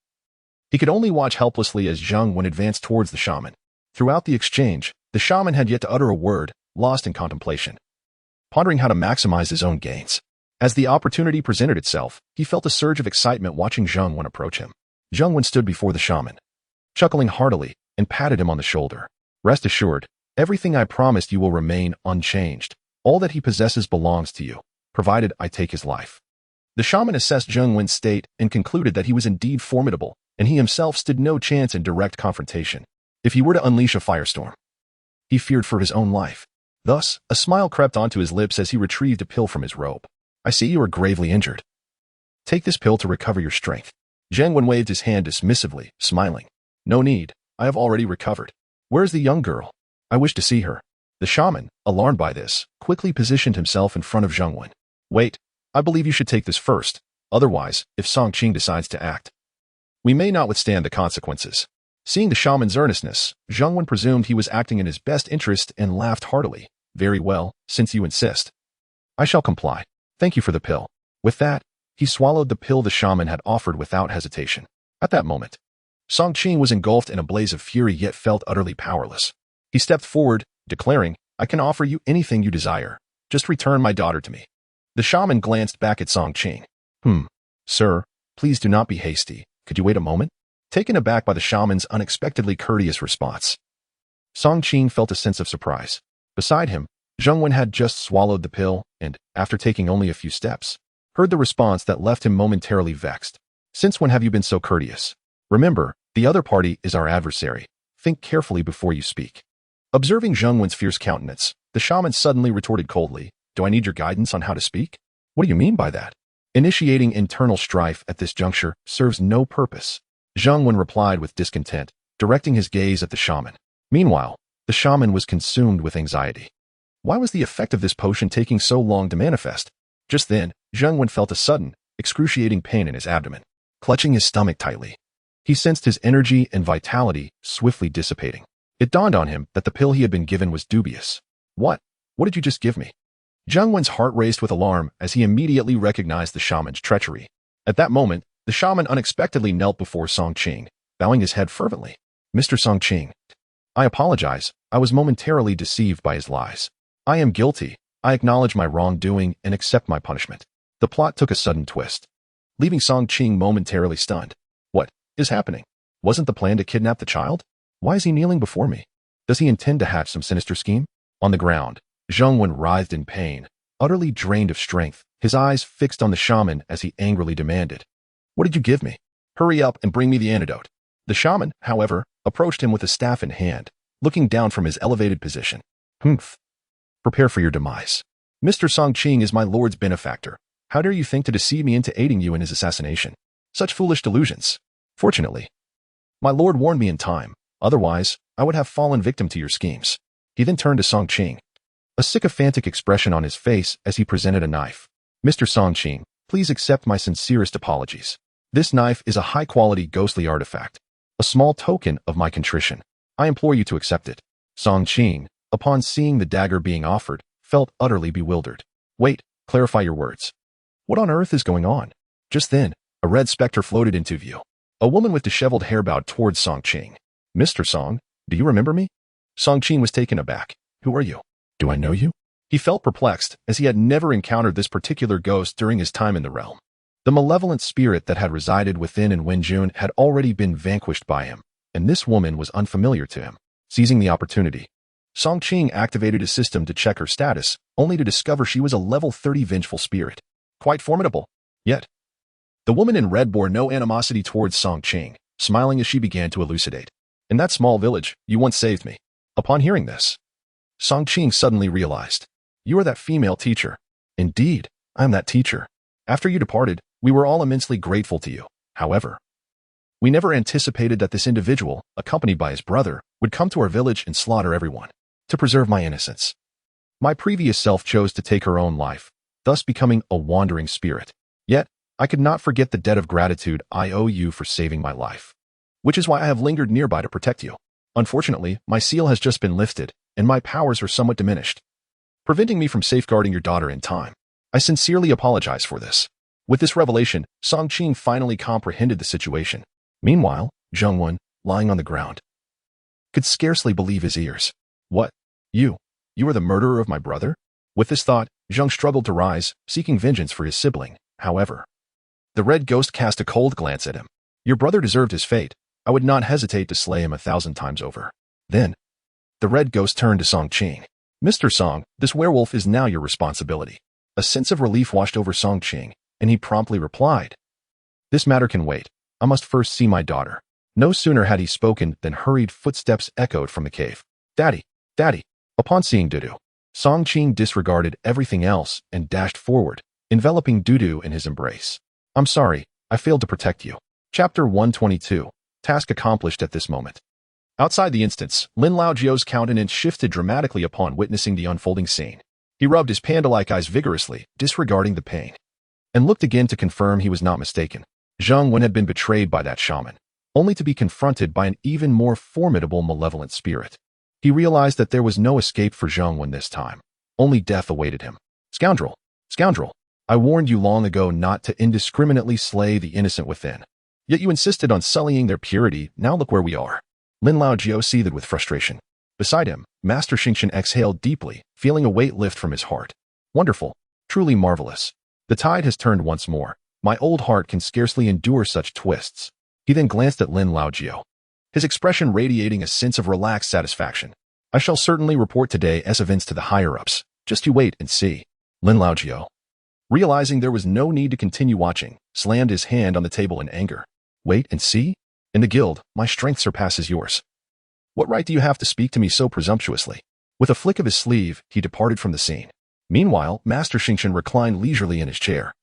he could only watch helplessly as Zheng Wen advanced towards the shaman. Throughout the exchange, the shaman had yet to utter a word, lost in contemplation, pondering how to maximize his own gains. As the opportunity presented itself, he felt a surge of excitement watching Zheng Wen approach him. Zheng Wen stood before the shaman, chuckling heartily, and patted him on the shoulder. Rest assured, everything I promised you will remain unchanged. All that he possesses belongs to you, provided I take his life. The shaman assessed Zheng Wen's state and concluded that he was indeed formidable, and he himself stood no chance in direct confrontation. If he were to unleash a firestorm, he feared for his own life. Thus, a smile crept onto his lips as he retrieved a pill from his robe. I see you are gravely injured. Take this pill to recover your strength. Zheng Wen waved his hand dismissively, smiling. No need. I have already recovered. Where is the young girl? I wish to see her. The shaman, alarmed by this, quickly positioned himself in front of Zheng Wen. Wait, I believe you should take this first. Otherwise, if Song Qing decides to act, we may not withstand the consequences. Seeing the shaman's earnestness, Zheng Wen presumed he was acting in his best interest and laughed heartily. Very well, since you insist. I shall comply. Thank you for the pill. With that, he swallowed the pill the shaman had offered without hesitation. At that moment, Song Qing was engulfed in a blaze of fury yet felt utterly powerless. He stepped forward, declaring, I can offer you anything you desire. Just return my daughter to me. The shaman glanced back at Song Qing. Sir, please do not be hasty. Could you wait a moment? Taken aback by the shaman's unexpectedly courteous response, Song Qing felt a sense of surprise. Beside him, Zheng Wen had just swallowed the pill and, after taking only a few steps, heard the response that left him momentarily vexed. Since when have you been so courteous? Remember, the other party is our adversary. Think carefully before you speak. Observing Zheng Wen's fierce countenance, the shaman suddenly retorted coldly, Do I need your guidance on how to speak? What do you mean by that? Initiating internal strife at this juncture serves no purpose. Zheng Wen replied with discontent, directing his gaze at the shaman. Meanwhile, the shaman was consumed with anxiety. Why was the effect of this potion taking so long to manifest? Just then, Zheng Wen felt a sudden, excruciating pain in his abdomen. Clutching his stomach tightly, he sensed his energy and vitality swiftly dissipating. It dawned on him that the pill he had been given was dubious. What did you just give me? Zhang Wen's heart raced with alarm as he immediately recognized the shaman's treachery. At that moment, the shaman unexpectedly knelt before Song Qing, bowing his head fervently. Mr. Song Qing, I apologize. I was momentarily deceived by his lies. I am guilty. I acknowledge my wrongdoing and accept my punishment. The plot took a sudden twist, leaving Song Qing momentarily stunned. What is happening? Wasn't the plan to kidnap the child? Why is he kneeling before me? Does he intend to hatch some sinister scheme? On the ground, Zhang Wen writhed in pain, utterly drained of strength, his eyes fixed on the shaman as he angrily demanded, "What did you give me? Hurry up and bring me the antidote." The shaman, however, approached him with a staff in hand, looking down from his elevated position. "Humph. Prepare for your demise. Mr. Song Qing is my lord's benefactor. How dare you think to deceive me into aiding you in his assassination? Such foolish delusions. Fortunately, my lord warned me in time. Otherwise, I would have fallen victim to your schemes." He then turned to Song Qing, a sycophantic expression on his face as he presented a knife. "Mr. Song Qing, please accept my sincerest apologies. This knife is a high-quality ghostly artifact, a small token of my contrition. I implore you to accept it." Song Qing, upon seeing the dagger being offered, felt utterly bewildered. "Wait, clarify your words. What on earth is going on?" Just then, a red specter floated into view. A woman with disheveled hair bowed towards Song Qing. "Mr. Song, do you remember me?" Song Qing was taken aback. "Who are you? Do I know you?" He felt perplexed, as he had never encountered this particular ghost during his time in the realm. The malevolent spirit that had resided within in Wenjun had already been vanquished by him, and this woman was unfamiliar to him. Seizing the opportunity, Song Qing activated a system to check her status, only to discover she was a level 30 vengeful spirit. Quite formidable. Yet, the woman in red bore no animosity towards Song Qing, smiling as she began to elucidate. "In that small village, you once saved me." Upon hearing this, Song Qing suddenly realized, "You are that female teacher." "Indeed, I am that teacher. After you departed, we were all immensely grateful to you. However, we never anticipated that this individual, accompanied by his brother, would come to our village and slaughter everyone. To preserve my innocence, my previous self chose to take her own life, thus becoming a wandering spirit. Yet, I could not forget the debt of gratitude I owe you for saving my life, which is why I have lingered nearby to protect you. Unfortunately, my seal has just been lifted, and my powers are somewhat diminished, preventing me from safeguarding your daughter in time. I sincerely apologize for this." With this revelation, Song Qing finally comprehended the situation. Meanwhile, Zhang Wen, lying on the ground, could scarcely believe his ears. "What? You are the murderer of my brother?" With this thought, Zhang struggled to rise, seeking vengeance for his sibling. However, the red ghost cast a cold glance at him. "Your brother deserved his fate. I would not hesitate to slay him 1,000 times over." Then, the red ghost turned to Song Qing. "Mr. Song, this werewolf is now your responsibility." A sense of relief washed over Song Qing, and he promptly replied, "This matter can wait. I must first see my daughter." No sooner had he spoken than hurried footsteps echoed from the cave. "Daddy! Daddy!" Upon seeing Dudu, Song Qing disregarded everything else and dashed forward, enveloping Dudu in his embrace. "I'm sorry, I failed to protect you." Chapter 122. Task accomplished at this moment. Outside the instance, Lin Laojiu's countenance shifted dramatically upon witnessing the unfolding scene. He rubbed his panda-like eyes vigorously, disregarding the pain, and looked again to confirm he was not mistaken. Zhang Wen had been betrayed by that shaman, only to be confronted by an even more formidable malevolent spirit. He realized that there was no escape for Zhang Wen this time. Only death awaited him. "Scoundrel! Scoundrel! I warned you long ago not to indiscriminately slay the innocent within. Yet you insisted on sullying their purity. Now look where we are." Lin Laojio seethed with frustration. Beside him, Master Xingqian exhaled deeply, feeling a weight lift from his heart. "Wonderful. Truly marvelous. The tide has turned once more. My old heart can scarcely endure such twists." He then glanced at Lin Laojio, his expression radiating a sense of relaxed satisfaction. "I shall certainly report today's events to the higher-ups. Just you wait and see." Lin Laojio, realizing there was no need to continue watching, slammed his hand on the table in anger. "Wait and see? In the guild, my strength surpasses yours. What right do you have to speak to me so presumptuously?" With a flick of his sleeve, he departed from the scene. Meanwhile, Master Xingqian reclined leisurely in his chair,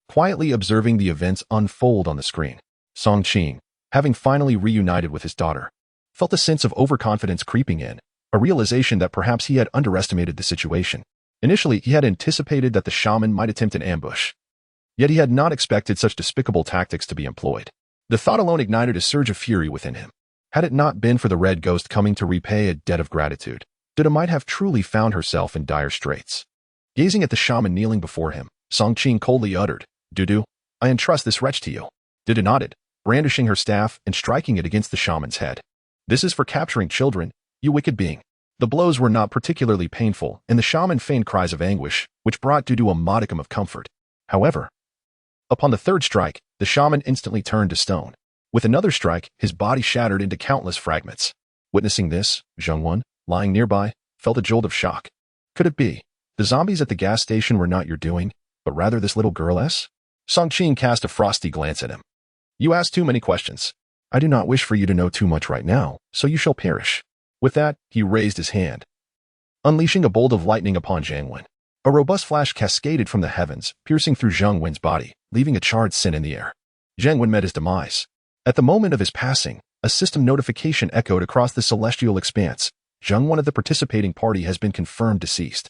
quietly observing the events unfold on the screen. Song Qing, having finally reunited with his daughter, felt a sense of overconfidence creeping in, a realization that perhaps he had underestimated the situation. Initially, he had anticipated that the shaman might attempt an ambush, yet he had not expected such despicable tactics to be employed. The thought alone ignited a surge of fury within him. Had it not been for the red ghost coming to repay a debt of gratitude, Dudu might have truly found herself in dire straits. Gazing at the shaman kneeling before him, Song Qing coldly uttered, "Dudu, I entrust this wretch to you." Dudu nodded, brandishing her staff and striking it against the shaman's head. "This is for capturing children, you wicked being." The blows were not particularly painful, and the shaman feigned cries of anguish, which brought Dudu a modicum of comfort. However, upon the third strike, the shaman instantly turned to stone. With another strike, his body shattered into countless fragments. Witnessing this, Zhengwen, lying nearby, felt a jolt of shock. Could it be the zombies at the gas station were not your doing, but rather this little girl's? Song Qing cast a frosty glance at him. "You ask too many questions. I do not wish for you to know too much right now, so you shall perish." With that, he raised his hand, unleashing a bolt of lightning upon Zhengwen. A robust flash cascaded from the heavens, piercing through Zhengwen's body, leaving a charred sin in the air. Zhengwen met his demise. At the moment of his passing, a system notification echoed across the celestial expanse. Zhengwen of the participating party has been confirmed deceased.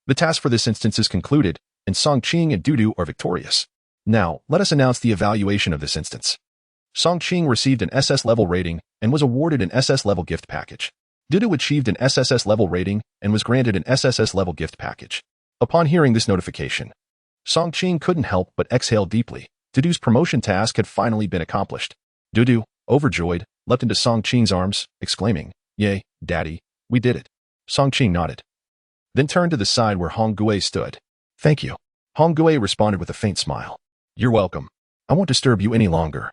The task for this instance is concluded, and Song Qing and Dudu are victorious. Now, let us announce the evaluation of this instance. Song Qing received an SS level rating and was awarded an SS level gift package. Dudu achieved an SSS level rating and was granted an SSS level gift package. Upon hearing this notification, Song Qing couldn't help but exhale deeply. Dudu's promotion task had finally been accomplished. Dudu, overjoyed, leapt into Song Qing's arms, exclaiming, "Yay, Daddy, we did it." Song Qing nodded, then turned to the side where Hong Gui stood. "Thank you." Hong Gui responded with a faint smile. "You're welcome. I won't disturb you any longer.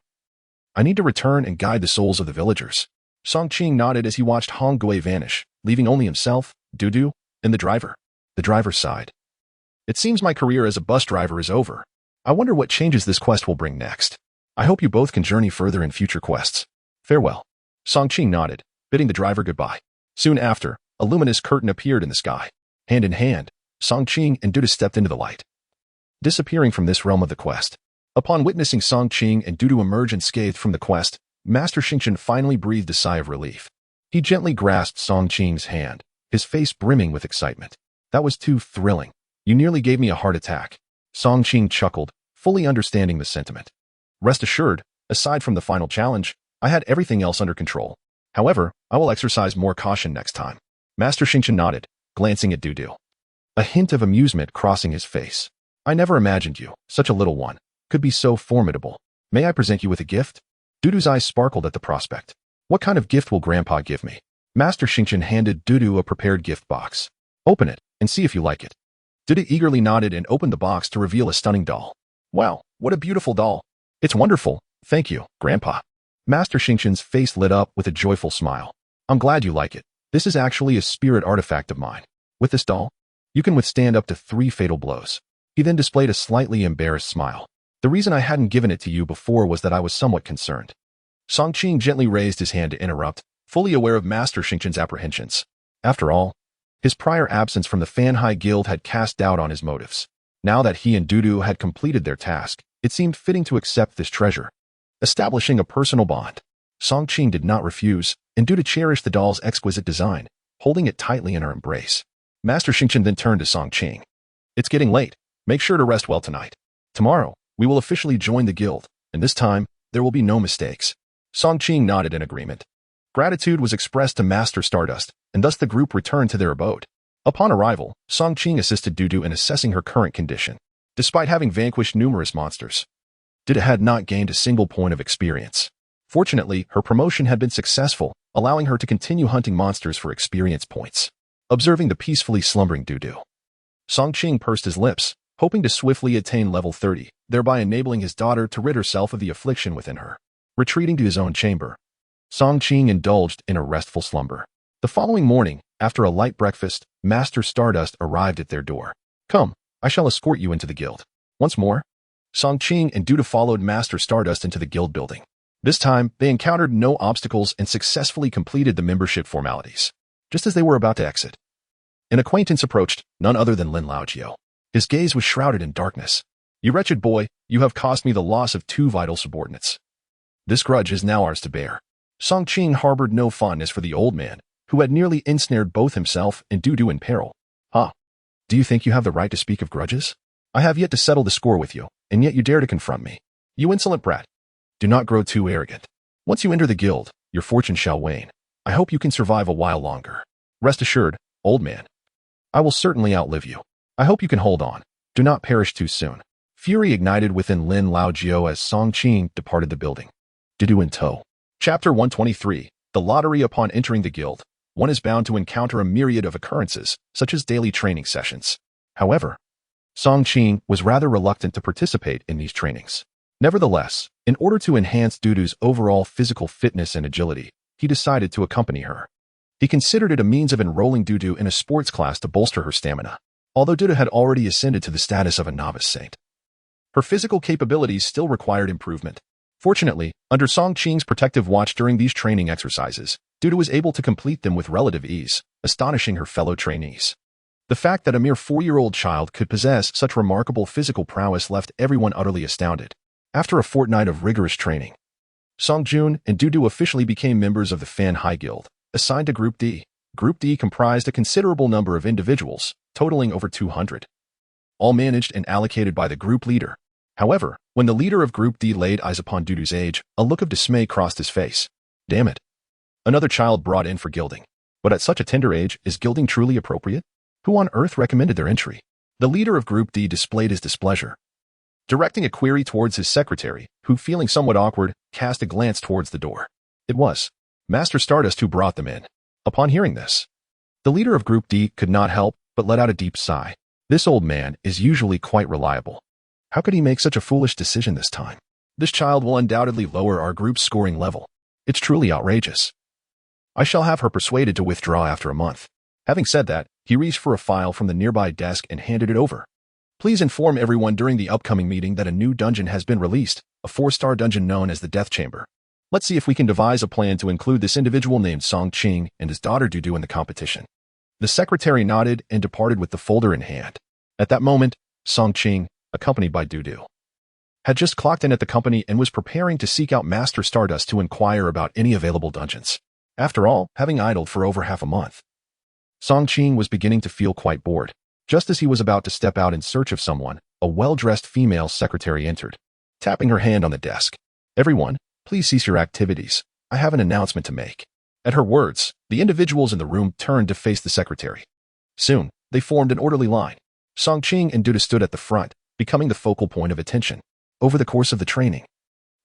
I need to return and guide the souls of the villagers." Song Qing nodded as he watched Hong Gui vanish, leaving only himself, Dudu, and the driver. The driver sighed. "It seems my career as a bus driver is over. I wonder what changes this quest will bring next. I hope you both can journey further in future quests. Farewell." Song Qing nodded, bidding the driver goodbye. Soon after, a luminous curtain appeared in the sky. Hand in hand, Song Qing and Dudu stepped into the light, disappearing from this realm of the quest. Upon witnessing Song Qing and Dudu emerge unscathed from the quest, Master Xingqian finally breathed a sigh of relief. He gently grasped Song Qing's hand, his face brimming with excitement. "That was too thrilling. You nearly gave me a heart attack." Song Qing chuckled, fully understanding the sentiment. "Rest assured, aside from the final challenge, I had everything else under control. However, I will exercise more caution next time." Master Xingqian nodded, glancing at Dudu, a hint of amusement crossing his face. "I never imagined you, such a little one, could be so formidable. May I present you with a gift?" Dudu's eyes sparkled at the prospect. "What kind of gift will Grandpa give me?" Master Xingqian handed Dudu a prepared gift box. "Open it and see if you like it." Dudu eagerly nodded and opened the box to reveal a stunning doll. "Wow, what a beautiful doll. It's wonderful. Thank you, Grandpa." Master Xingqian's face lit up with a joyful smile. "I'm glad you like it. This is actually a spirit artifact of mine. With this doll, you can withstand up to 3 fatal blows." He then displayed a slightly embarrassed smile. "The reason I hadn't given it to you before was that I was somewhat concerned." Song Qing gently raised his hand to interrupt, fully aware of Master Xingqian's apprehensions. After all, his prior absence from the Fanhai Guild had cast doubt on his motives. Now that he and Dudu had completed their task, it seemed fitting to accept this treasure, establishing a personal bond. Song Qing did not refuse, and Dudu cherished the doll's exquisite design, holding it tightly in her embrace. Master Xingqian then turned to Song Qing. "It's getting late. Make sure to rest well tonight. Tomorrow, we will officially join the guild, and this time, there will be no mistakes." Song Qing nodded in agreement. Gratitude was expressed to Master Stardust, and thus the group returned to their abode. Upon arrival, Song Qing assisted Dudu in assessing her current condition. Despite having vanquished numerous monsters, Dudu had not gained a single point of experience. Fortunately, her promotion had been successful, allowing her to continue hunting monsters for experience points. Observing the peacefully slumbering Dudu, Song Qing pursed his lips, hoping to swiftly attain level 30, thereby enabling his daughter to rid herself of the affliction within her. Retreating to his own chamber, Song Qing indulged in a restful slumber. The following morning, after a light breakfast, Master Stardust arrived at their door. "Come, I shall escort you into the guild." Once more, Song Qing and Dudu followed Master Stardust into the guild building. This time, they encountered no obstacles and successfully completed the membership formalities. Just as they were about to exit, an acquaintance approached, none other than Lin Laojiu. His gaze was shrouded in darkness. "You wretched boy, you have cost me the loss of 2 vital subordinates. This grudge is now ours to bear." Song Qing harbored no fondness for the old man, who had nearly ensnared both himself and Dudu in peril. "Huh? Do you think you have the right to speak of grudges? I have yet to settle the score with you, and yet you dare to confront me. You insolent brat. Do not grow too arrogant. Once you enter the guild, your fortune shall wane. I hope you can survive a while longer. Rest assured, old man, I will certainly outlive you." I hope you can hold on. Do not perish too soon. Fury ignited within Lin Laojiao as Song Qing departed the building. Dudu in tow. Chapter 123. The lottery. Upon entering the guild, one is bound to encounter a myriad of occurrences, such as daily training sessions. However, Song Qing was rather reluctant to participate in these trainings. Nevertheless, in order to enhance Dudu's overall physical fitness and agility, he decided to accompany her. He considered it a means of enrolling Dudu in a sports class to bolster her stamina, although Dudu had already ascended to the status of a novice saint. Her physical capabilities still required improvement. Fortunately, under Song Qing's protective watch during these training exercises, Dudu was able to complete them with relative ease, astonishing her fellow trainees. The fact that a mere 4-year-old child could possess such remarkable physical prowess left everyone utterly astounded. After a fortnight of rigorous training, Song Jun and Dudu officially became members of the Fan High Guild, assigned to Group D. Group D comprised a considerable number of individuals, totaling over 200. All managed and allocated by the group leader. However, when the leader of Group D laid eyes upon Dudu's age, a look of dismay crossed his face. Damn it. Another child brought in for gilding. But at such a tender age, is gilding truly appropriate? Who on earth recommended their entry? The leader of Group D displayed his displeasure, directing a query towards his secretary, who, feeling somewhat awkward, cast a glance towards the door. It was Master Stardust who brought them in. Upon hearing this, the leader of Group D could not help but let out a deep sigh. This old man is usually quite reliable. How could he make such a foolish decision this time? This child will undoubtedly lower our group's scoring level. It's truly outrageous. I shall have her persuaded to withdraw after a month. Having said that, he reached for a file from the nearby desk and handed it over. Please inform everyone during the upcoming meeting that a new dungeon has been released, a 4-star dungeon known as the Death Chamber. Let's see if we can devise a plan to include this individual named Song Qing and his daughter Dudu in the competition. The secretary nodded and departed with the folder in hand. At that moment, Song Qing, accompanied by Dudu, had just clocked in at the company and was preparing to seek out Master Stardust to inquire about any available dungeons. After all, having idled for over half a month, Song Qing was beginning to feel quite bored. Just as he was about to step out in search of someone, a well-dressed female secretary entered, tapping her hand on the desk. Everyone, please cease your activities. I have an announcement to make. At her words, the individuals in the room turned to face the secretary. Soon, they formed an orderly line. Song Qing and Dudu stood at the front, becoming the focal point of attention. Over the course of the training,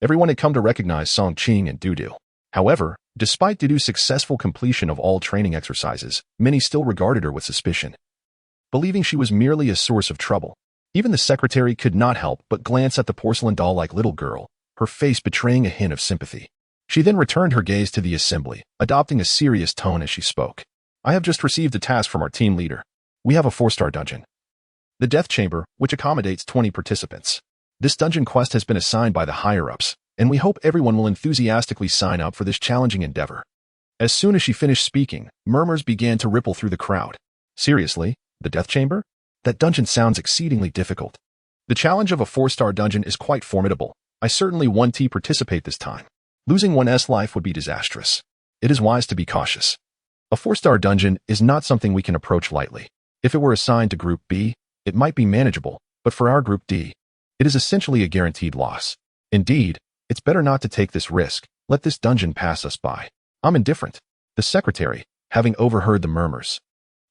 everyone had come to recognize Song Qing and Dudu. However, despite Dudu's successful completion of all training exercises, many still regarded her with suspicion, believing she was merely a source of trouble. Even the secretary could not help but glance at the porcelain doll-like little girl, her face betraying a hint of sympathy. She then returned her gaze to the assembly, adopting a serious tone as she spoke. I have just received a task from our team leader. We have a 4-star dungeon, the Death Chamber, which accommodates 20 participants. This dungeon quest has been assigned by the higher-ups, and we hope everyone will enthusiastically sign up for this challenging endeavor. As soon as she finished speaking, murmurs began to ripple through the crowd. Seriously? The Death Chamber? That dungeon sounds exceedingly difficult. The challenge of a 4-star dungeon is quite formidable. I certainly want to participate this time. Losing one's life would be disastrous. It is wise to be cautious. A 4-star dungeon is not something we can approach lightly. If it were assigned to Group B, it might be manageable, but for our Group D, it is essentially a guaranteed loss. Indeed, it's better not to take this risk. Let this dungeon pass us by. I'm indifferent. The secretary, having overheard the murmurs,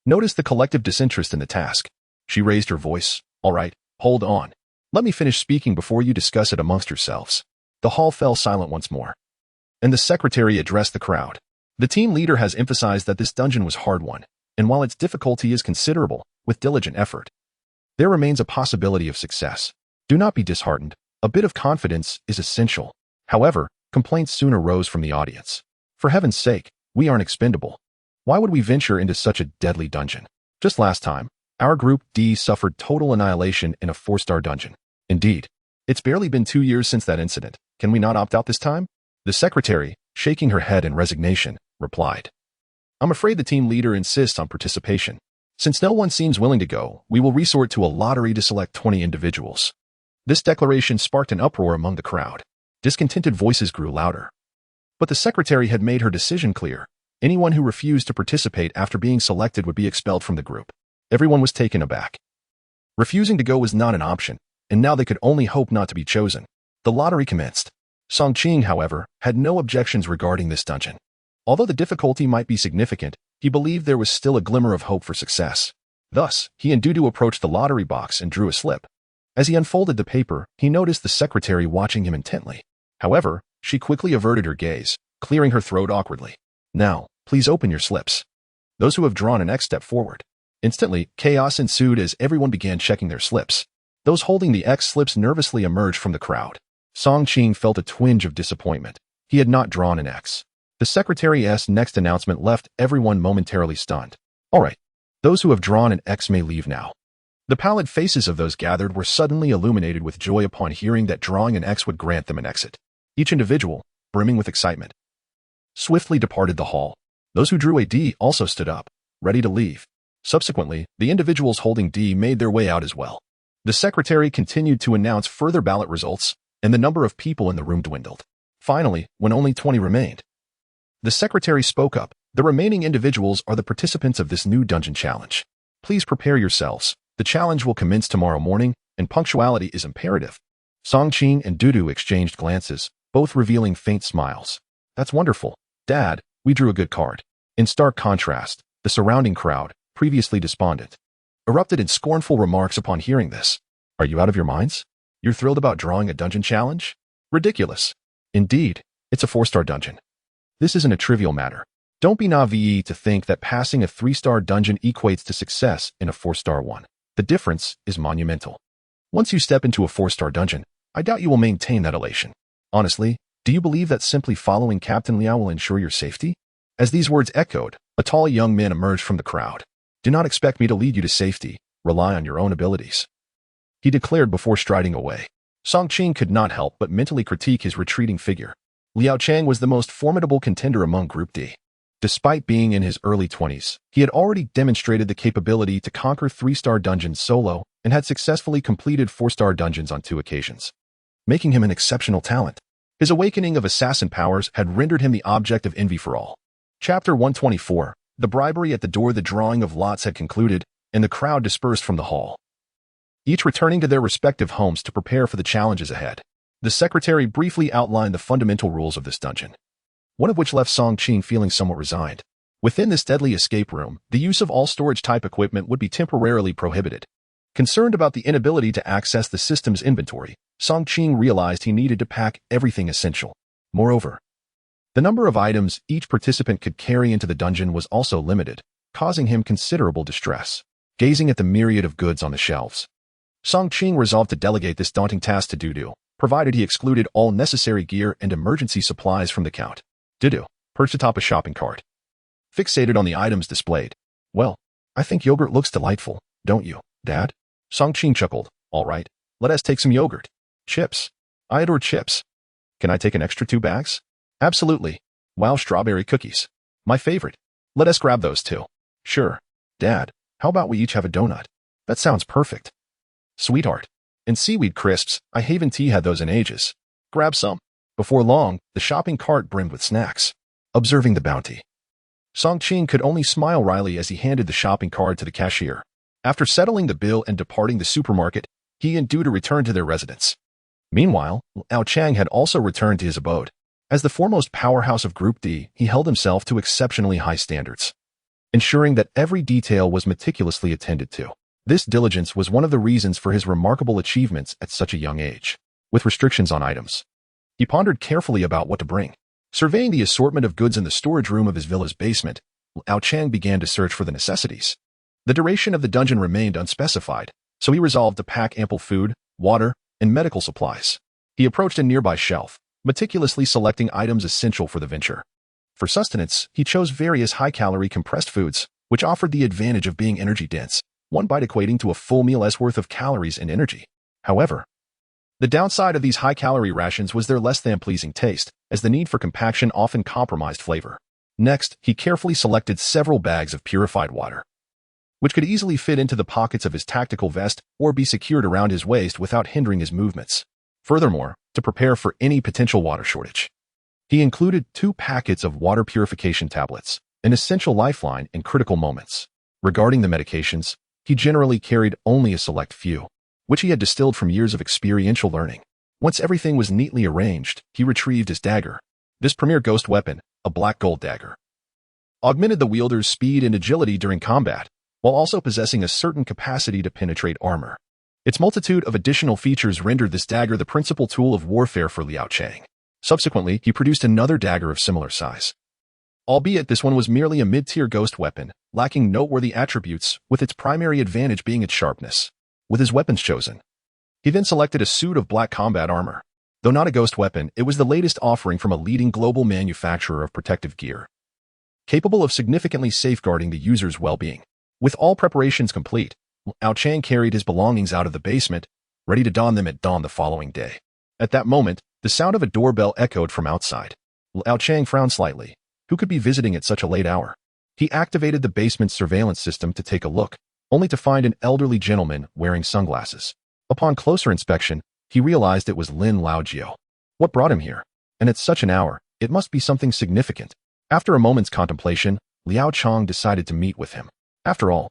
noticed the collective disinterest in the task. She raised her voice. All right, hold on. Let me finish speaking before you discuss it amongst yourselves. The hall fell silent once more, and the secretary addressed the crowd. The team leader has emphasized that this dungeon was hard-won, and while its difficulty is considerable, with diligent effort, there remains a possibility of success. Do not be disheartened. A bit of confidence is essential. However, complaints soon arose from the audience. For heaven's sake, we aren't expendable. Why would we venture into such a deadly dungeon? Just last time, our Group D suffered total annihilation in a 4-star dungeon. Indeed, it's barely been 2 years since that incident. Can we not opt out this time? The secretary, shaking her head in resignation, replied. I'm afraid the team leader insists on participation. Since no one seems willing to go, we will resort to a lottery to select 20 individuals. This declaration sparked an uproar among the crowd. Discontented voices grew louder. But the secretary had made her decision clear. Anyone who refused to participate after being selected would be expelled from the group. Everyone was taken aback. Refusing to go was not an option, and now they could only hope not to be chosen. The lottery commenced. Song Qing, however, had no objections regarding this dungeon. Although the difficulty might be significant, he believed there was still a glimmer of hope for success. Thus, he and Dudu approached the lottery box and drew a slip. As he unfolded the paper, he noticed the secretary watching him intently. However, she quickly averted her gaze, clearing her throat awkwardly. Now, please open your slips. Those who have drawn an X step forward. Instantly, chaos ensued as everyone began checking their slips. Those holding the X slips nervously emerged from the crowd. Song Qing felt a twinge of disappointment. He had not drawn an X. The secretary's next announcement left everyone momentarily stunned. All right, those who have drawn an X may leave now. The pallid faces of those gathered were suddenly illuminated with joy upon hearing that drawing an X would grant them an exit. Each individual, brimming with excitement, swiftly departed the hall. Those who drew a D also stood up, ready to leave. Subsequently, the individuals holding D made their way out as well. The secretary continued to announce further ballot results, and the number of people in the room dwindled. Finally, when only 20 remained, the secretary spoke up. The remaining individuals are the participants of this new dungeon challenge. Please prepare yourselves. The challenge will commence tomorrow morning, and punctuality is imperative. Song Qing and Dudu exchanged glances, both revealing faint smiles. That's wonderful. Dad, we drew a good card. In stark contrast, the surrounding crowd, previously despondent, erupted in scornful remarks upon hearing this. Are you out of your minds? You're thrilled about drawing a dungeon challenge? Ridiculous. Indeed, it's a 4-star dungeon. This isn't a trivial matter. Don't be naive to think that passing a 3-star dungeon equates to success in a 4-star one. The difference is monumental. Once you step into a 4-star dungeon, I doubt you will maintain that elation. Honestly, do you believe that simply following Captain Liao will ensure your safety? As these words echoed, a tall young man emerged from the crowd. Do not expect me to lead you to safety. Rely on your own abilities, he declared before striding away. Song Qing could not help but mentally critique his retreating figure. Liao Chang was the most formidable contender among Group D. Despite being in his early 20s, he had already demonstrated the capability to conquer 3-star dungeons solo and had successfully completed 4-star dungeons on 2 occasions, making him an exceptional talent. His awakening of assassin powers had rendered him the object of envy for all. Chapter 124. The bribery at the door. The drawing of lots had concluded, and the crowd dispersed from the hall, each returning to their respective homes to prepare for the challenges ahead. The secretary briefly outlined the fundamental rules of this dungeon, one of which left Song Qing feeling somewhat resigned. Within this deadly escape room, the use of all storage-type equipment would be temporarily prohibited. Concerned about the inability to access the system's inventory, Song Qing realized he needed to pack everything essential. Moreover, the number of items each participant could carry into the dungeon was also limited, causing him considerable distress. Gazing at the myriad of goods on the shelves, Song Qing resolved to delegate this daunting task to Dudu, provided he excluded all necessary gear and emergency supplies from the count. Dudu, perched atop a shopping cart, fixated on the items displayed. Well, I think yogurt looks delightful, don't you, Dad? Song Qing chuckled. All right, let us take some yogurt. Chips. I adore chips. Can I take an extra 2 bags? Absolutely. Wow, strawberry cookies. My favorite. Let us grab those too. Sure. Dad, how about we each have a donut? That sounds perfect. Sweetheart. And seaweed crisps. I haven't had those in ages. Grab some. Before long, the shopping cart brimmed with snacks. Observing the bounty, Song Qing could only smile wryly as he handed the shopping cart to the cashier. After settling the bill and departing the supermarket, he and Dudu returned to their residence. Meanwhile, Liao Chang had also returned to his abode. As the foremost powerhouse of Group D, he held himself to exceptionally high standards, ensuring that every detail was meticulously attended to. This diligence was one of the reasons for his remarkable achievements at such a young age. With restrictions on items, he pondered carefully about what to bring. Surveying the assortment of goods in the storage room of his villa's basement, Liao Chang began to search for the necessities. The duration of the dungeon remained unspecified, so he resolved to pack ample food, water, and medical supplies. He approached a nearby shelf, meticulously selecting items essential for the venture. For sustenance, he chose various high-calorie compressed foods, which offered the advantage of being energy-dense, one bite equating to a full meal's worth of calories and energy. However, the downside of these high-calorie rations was their less-than-pleasing taste, as the need for compaction often compromised flavor. Next, he carefully selected several bags of purified water, which could easily fit into the pockets of his tactical vest or be secured around his waist without hindering his movements. Furthermore, to prepare for any potential water shortage, he included 2 packets of water purification tablets, an essential lifeline in critical moments. Regarding the medications, he generally carried only a select few, which he had distilled from years of experiential learning. Once everything was neatly arranged, he retrieved his dagger. This premier ghost weapon, a black gold dagger, augmented the wielder's speed and agility during combat, while also possessing a certain capacity to penetrate armor. Its multitude of additional features rendered this dagger the principal tool of warfare for Liao Chang. Subsequently, he produced another dagger of similar size. Albeit this one was merely a mid-tier ghost weapon, lacking noteworthy attributes, with its primary advantage being its sharpness. With his weapons chosen, he then selected a suit of black combat armor. Though not a ghost weapon, it was the latest offering from a leading global manufacturer of protective gear, capable of significantly safeguarding the user's well-being. With all preparations complete, Liao Chang carried his belongings out of the basement, ready to don them at dawn the following day. At that moment, the sound of a doorbell echoed from outside. Liao Chang frowned slightly. Who could be visiting at such a late hour? He activated the basement surveillance system to take a look, only to find an elderly gentleman wearing sunglasses. Upon closer inspection, he realized it was Lin Laojio. What brought him here? And at such an hour, it must be something significant. After a moment's contemplation, Liao Chang decided to meet with him. After all,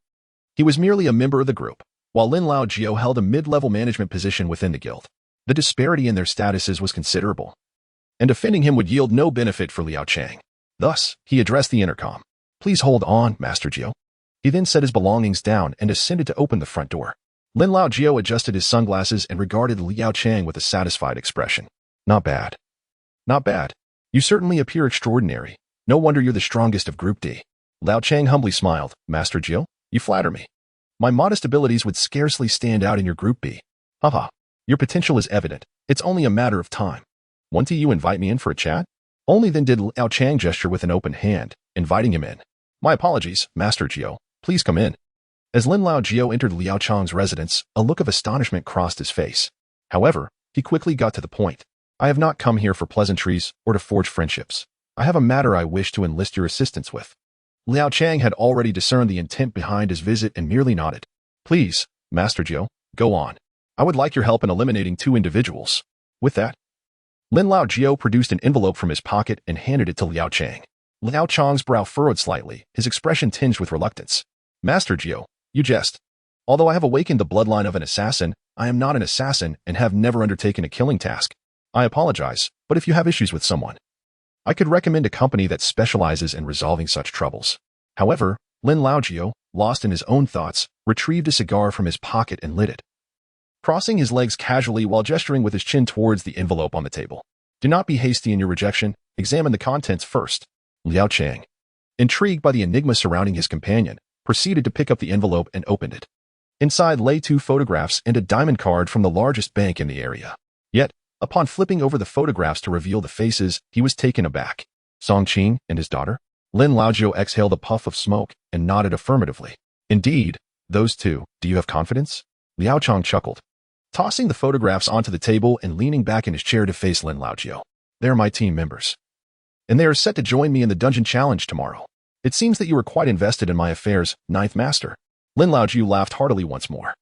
he was merely a member of the group, while Lin Laojio held a mid-level management position within the guild. The disparity in their statuses was considerable, and offending him would yield no benefit for Liao Chang. Thus, he addressed the intercom. "Please hold on, Master Gio." He then set his belongings down and ascended to open the front door. Lin Laojio adjusted his sunglasses and regarded Liao Chang with a satisfied expression. "Not bad. Not bad. You certainly appear extraordinary. No wonder you're the strongest of Group D." Liao Chang humbly smiled. "Master Gio, you flatter me. My modest abilities would scarcely stand out in your Group B. Haha. Your potential is evident. It's only a matter of time. Won't you invite me in for a chat?" Only then did Liao Chang gesture with an open hand, inviting him in. "My apologies, Master Gio. Please come in." As Lin Laojio entered Liao Chang's residence, a look of astonishment crossed his face. However, he quickly got to the point. "I have not come here for pleasantries or to forge friendships. I have a matter I wish to enlist your assistance with." Liao Chang had already discerned the intent behind his visit and merely nodded. "Please, Master Gio, go on. I would like your help in eliminating 2 individuals." With that, Lin Laojio produced an envelope from his pocket and handed it to Liao Chang. Liao Chang's brow furrowed slightly, his expression tinged with reluctance. "Master Gio, you jest. Although I have awakened the bloodline of an assassin, I am not an assassin and have never undertaken a killing task. I apologize, but if you have issues with someone, I could recommend a company that specializes in resolving such troubles." However, Lin Laojio, lost in his own thoughts, retrieved a cigar from his pocket and lit it, crossing his legs casually while gesturing with his chin towards the envelope on the table. "Do not be hasty in your rejection. Examine the contents first." Liao Chang, intrigued by the enigma surrounding his companion, proceeded to pick up the envelope and opened it. Inside lay 2 photographs and a diamond card from the largest bank in the area. Yet, upon flipping over the photographs to reveal the faces, he was taken aback. Song Qing and his daughter? Lin Laojio exhaled a puff of smoke and nodded affirmatively. "Indeed, those 2. Do you have confidence?" Liao Chang chuckled, tossing the photographs onto the table and leaning back in his chair to face Lin Laojio. "They are my team members, and they are set to join me in the dungeon challenge tomorrow. It seems that you are quite invested in my affairs, Ninth Master." Lin Laojio laughed heartily once more.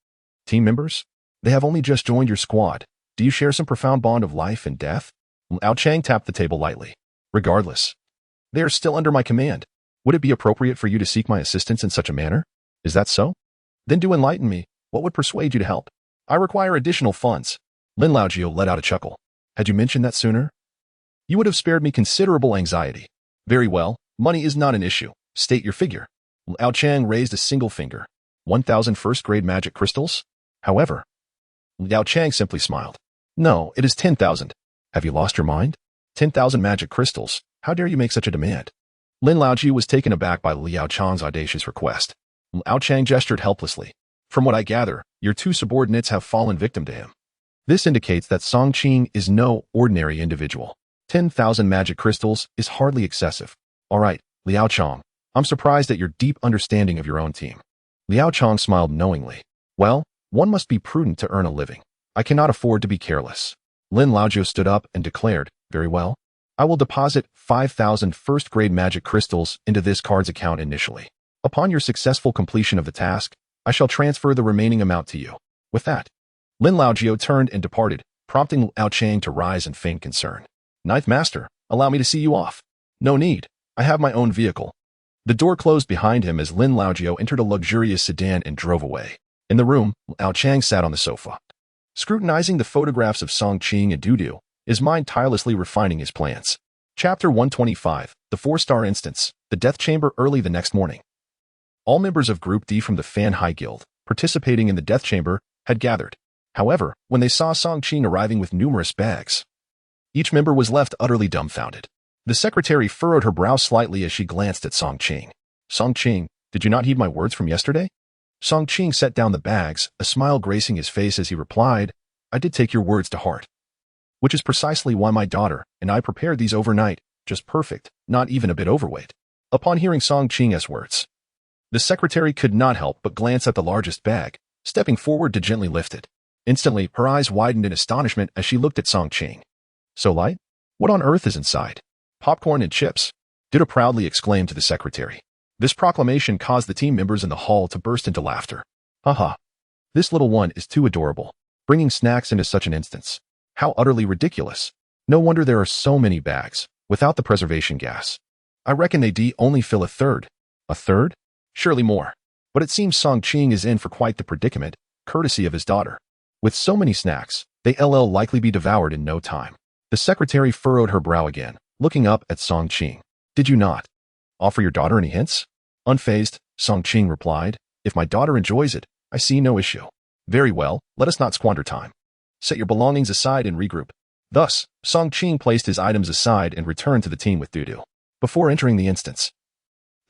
"Team members? They have only just joined your squad. Do you share some profound bond of life and death?" Liao Chang tapped the table lightly. "Regardless, they are still under my command. Would it be appropriate for you to seek my assistance in such a manner? Is that so? Then do enlighten me. What would persuade you to help?" "I require additional funds." Lin Laojio let out a chuckle. "Had you mentioned that sooner, you would have spared me considerable anxiety." "Very well, money is not an issue. State your figure." Liao Chang raised a single finger. 1,000 first-grade magic crystals? However, Liao Chang simply smiled. "No, it is 10,000. Have you lost your mind? 10,000 magic crystals. How dare you make such a demand?" Lin Laojio was taken aback by Liao Chang's audacious request. Liao Chang gestured helplessly. "From what I gather, your 2 subordinates have fallen victim to him. This indicates that Song Qing is no ordinary individual. 10,000 magic crystals is hardly excessive. All right, Liao Chang, I'm surprised at your deep understanding of your own team." Liao Chang smiled knowingly. "Well, one must be prudent to earn a living. I cannot afford to be careless." Lin Laojio stood up and declared, "Very well. I will deposit 5,000 first-grade magic crystals into this card's account initially. Upon your successful completion of the task, I shall transfer the remaining amount to you." With that, Lin Laojio turned and departed, prompting Liao Chang to rise in faint concern. "Ninth Master, allow me to see you off." "No need. I have my own vehicle." The door closed behind him as Lin Laojio entered a luxurious sedan and drove away. In the room, Liao Chang sat on the sofa, scrutinizing the photographs of Song Qing and Dudu, his mind tirelessly refining his plans. Chapter 125, The 4-Star Instance, the Death Chamber. Early the next morning, All members of Group D from the Fan High Guild, participating in the death chamber, had gathered. However, when they saw Song Qing arriving with numerous bags, each member was left utterly dumbfounded. The secretary furrowed her brow slightly as she glanced at Song Qing. Song Qing, did you not heed my words from yesterday? Song Qing set down the bags, a smile gracing his face as he replied, I did take your words to heart. Which is precisely why my daughter and I prepared these overnight, just perfect, not even a bit overweight. Upon hearing Song Qing's words, the secretary could not help but glance at the largest bag, stepping forward to gently lift it. Instantly, her eyes widened in astonishment as she looked at Song Qing. So light? What on earth is inside? Popcorn and chips, Dudu proudly exclaimed to the secretary. This proclamation caused the team members in the hall to burst into laughter. Haha. This little one is too adorable, bringing snacks into such an instance. How utterly ridiculous. No wonder there are so many bags, without the preservation gas. I reckon they only fill a third. A third? Surely more. But it seems Song Qing is in for quite the predicament, courtesy of his daughter. With so many snacks, they'll likely be devoured in no time. The secretary furrowed her brow again, looking up at Song Qing. Did you not offer your daughter any hints? Unfazed, Song Qing replied, if my daughter enjoys it, I see no issue. Very well, let us not squander time. Set your belongings aside and regroup. Thus, Song Qing placed his items aside and returned to the team with Dudu. Before entering the instance,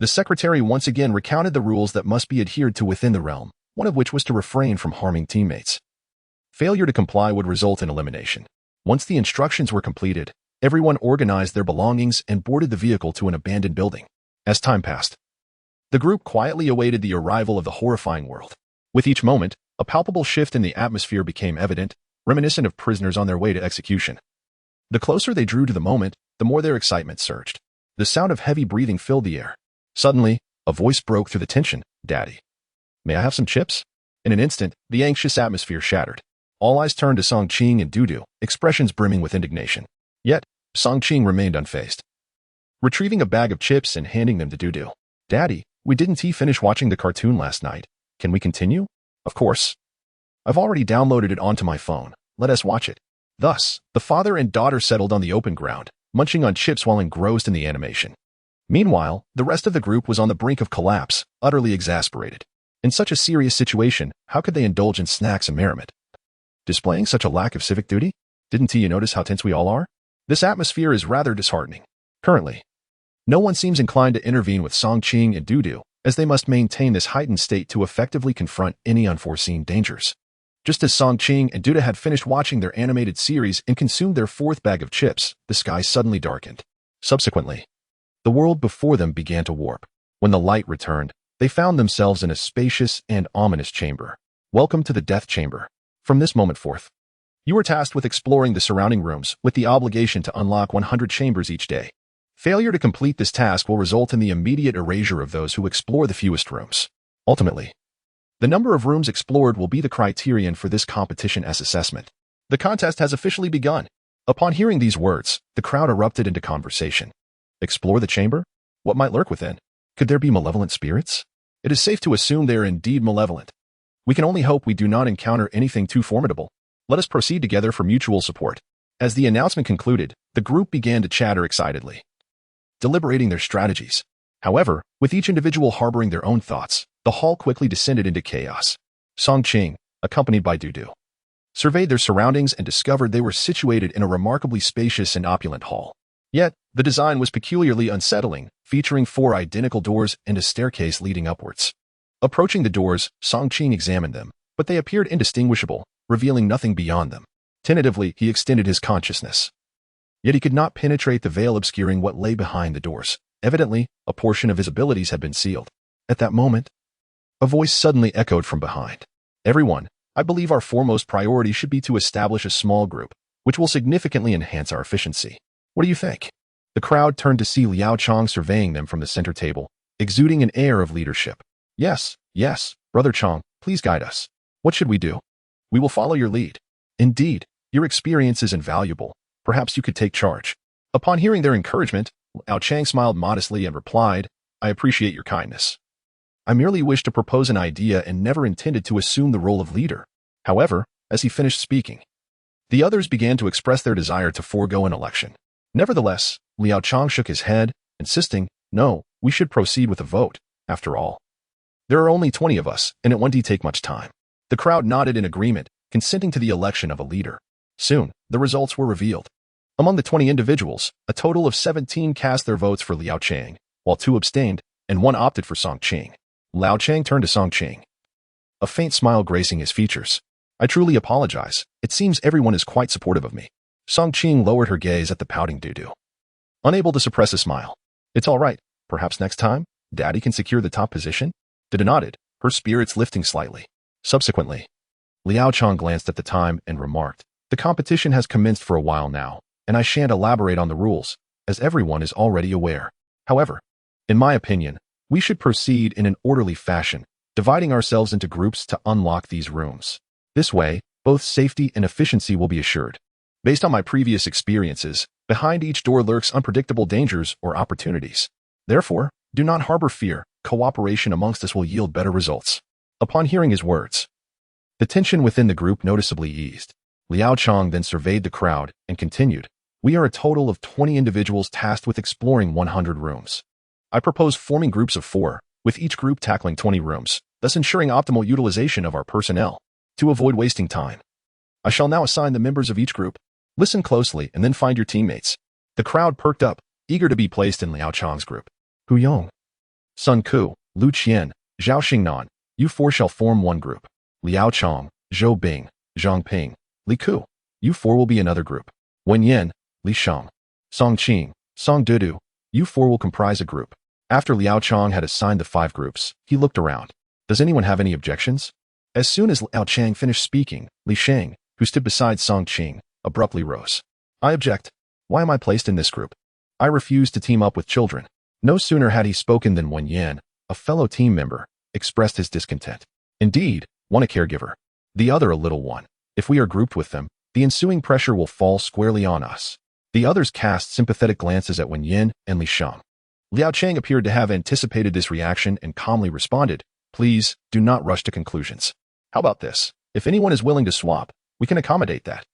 the secretary once again recounted the rules that must be adhered to within the realm, one of which was to refrain from harming teammates. Failure to comply would result in elimination. Once the instructions were completed, everyone organized their belongings and boarded the vehicle to an abandoned building. As time passed, the group quietly awaited the arrival of the horrifying world. With each moment, a palpable shift in the atmosphere became evident, reminiscent of prisoners on their way to execution. The closer they drew to the moment, the more their excitement surged. The sound of heavy breathing filled the air. Suddenly, a voice broke through the tension. Daddy. May I have some chips? In an instant, the anxious atmosphere shattered. All eyes turned to Song Qing and Dudu, expressions brimming with indignation. Yet, Song Qing remained unfazed, retrieving a bag of chips and handing them to Dudu. Daddy, we didn't finish watching the cartoon last night. Can we continue? Of course. I've already downloaded it onto my phone. Let us watch it. Thus, the father and daughter settled on the open ground, munching on chips while engrossed in the animation. Meanwhile, the rest of the group was on the brink of collapse, utterly exasperated. In such a serious situation, how could they indulge in snacks and merriment? Displaying such a lack of civic duty? Didn't you notice how tense we all are? This atmosphere is rather disheartening. Currently, no one seems inclined to intervene with Song Qing and Dudu, as they must maintain this heightened state to effectively confront any unforeseen dangers. Just as Song Qing and Dudu had finished watching their animated series and consumed their fourth bag of chips, the sky suddenly darkened. Subsequently, the world before them began to warp. When the light returned, they found themselves in a spacious and ominous chamber. Welcome to the death chamber. From this moment forth, you are tasked with exploring the surrounding rooms with the obligation to unlock 100 chambers each day. Failure to complete this task will result in the immediate erasure of those who explore the fewest rooms. Ultimately, the number of rooms explored will be the criterion for this competition as assessment. The contest has officially begun. Upon hearing these words, the crowd erupted into conversation. Explore the chamber? What might lurk within? Could there be malevolent spirits? It is safe to assume they are indeed malevolent. We can only hope we do not encounter anything too formidable. Let us proceed together for mutual support. As the announcement concluded, the group began to chatter excitedly, deliberating their strategies. However, with each individual harboring their own thoughts, the hall quickly descended into chaos. Song Qing, accompanied by Dudu, surveyed their surroundings and discovered they were situated in a remarkably spacious and opulent hall. Yet, the design was peculiarly unsettling, featuring 4 identical doors and a staircase leading upwards. Approaching the doors, Song Qing examined them, but they appeared indistinguishable, revealing nothing beyond them. Tentatively, he extended his consciousness. Yet he could not penetrate the veil obscuring what lay behind the doors. Evidently, a portion of his abilities had been sealed. At that moment, a voice suddenly echoed from behind. Everyone, I believe our foremost priority should be to establish a small group, which will significantly enhance our efficiency. What do you think? The crowd turned to see Liao Chong surveying them from the center table, exuding an air of leadership. Yes, Brother Chong, please guide us. What should we do? We will follow your lead. Indeed, your experience is invaluable. Perhaps you could take charge. Upon hearing their encouragement, Liao Chang smiled modestly and replied, I appreciate your kindness. I merely wish to propose an idea and never intended to assume the role of leader. However, as he finished speaking, the others began to express their desire to forego an election. Nevertheless, Liao Chang shook his head, insisting, no, we should proceed with a vote, after all. There are only 20 of us, and it won't take much time. The crowd nodded in agreement, consenting to the election of a leader. Soon, the results were revealed. Among the 20 individuals, a total of 17 cast their votes for Liao Chang, while 2 abstained, and 1 opted for Song Qing. Liao Chang turned to Song Qing, a faint smile gracing his features. I truly apologize. It seems everyone is quite supportive of me. Song Qing lowered her gaze at the pouting Dudu, unable to suppress a smile. It's all right. Perhaps next time, Daddy can secure the top position? Dudu nodded, her spirits lifting slightly. Subsequently, Liao Chang glanced at the time and remarked, the competition has commenced for a while now, and I shan't elaborate on the rules, as everyone is already aware. However, in my opinion, we should proceed in an orderly fashion, dividing ourselves into groups to unlock these rooms. This way, both safety and efficiency will be assured. Based on my previous experiences, behind each door lurks unpredictable dangers or opportunities. Therefore, do not harbor fear. Cooperation amongst us will yield better results. Upon hearing his words, the tension within the group noticeably eased. Liao Chang then surveyed the crowd and continued, we are a total of 20 individuals tasked with exploring 100 rooms. I propose forming groups of 4, with each group tackling 20 rooms, thus ensuring optimal utilization of our personnel. To avoid wasting time, I shall now assign the members of each group. Listen closely and then find your teammates. The crowd perked up, eager to be placed in Liao Chang's group. Hu Yong, Sun Ku, Lu Qian, Zhao Xingnan, you 4 shall form one group. Liao Chang, Zhou Bing, Zhang Ping, Li Ku, you 4 will be another group. Wen Yin, Li Shang, Song Qing, Song Dudu, you 4 will comprise a group. After Liao Chang had assigned the 5 groups, he looked around. Does anyone have any objections? As soon as Liao Chang finished speaking, Li Sheng, who stood beside Song Qing, abruptly rose. I object. Why am I placed in this group? I refuse to team up with children. No sooner had he spoken than Wen Yan, a fellow team member, expressed his discontent. Indeed, one a caregiver, the other a little one. If we are grouped with them, the ensuing pressure will fall squarely on us. The others cast sympathetic glances at Wen Yin and Li Shang. Liao Chang appeared to have anticipated this reaction and calmly responded, please, do not rush to conclusions. How about this? If anyone is willing to swap, we can accommodate that.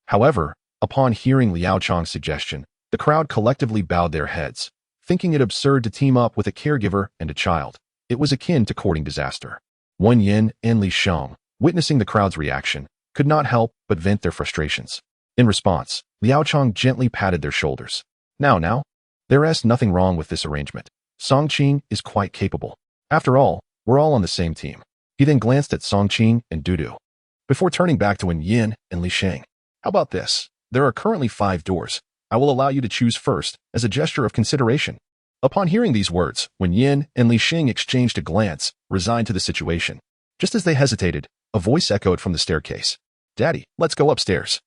However, upon hearing Liao Chang's suggestion, the crowd collectively bowed their heads, thinking it absurd to team up with a caregiver and a child. It was akin to courting disaster. Wen Yin and Li Shang, witnessing the crowd's reaction, could not help but vent their frustrations. In response, Liao Chang gently patted their shoulders. Now, there is nothing wrong with this arrangement. Song Qing is quite capable. After all, we're all on the same team. He then glanced at Song Qing and Dudu, before turning back to Wen Yin and Li Sheng. How about this? There are currently 5 doors. I will allow you to choose first, as a gesture of consideration. Upon hearing these words, Wen Yin and Li Sheng exchanged a glance, resigned to the situation. Just as they hesitated, a voice echoed from the staircase. Daddy, let's go upstairs.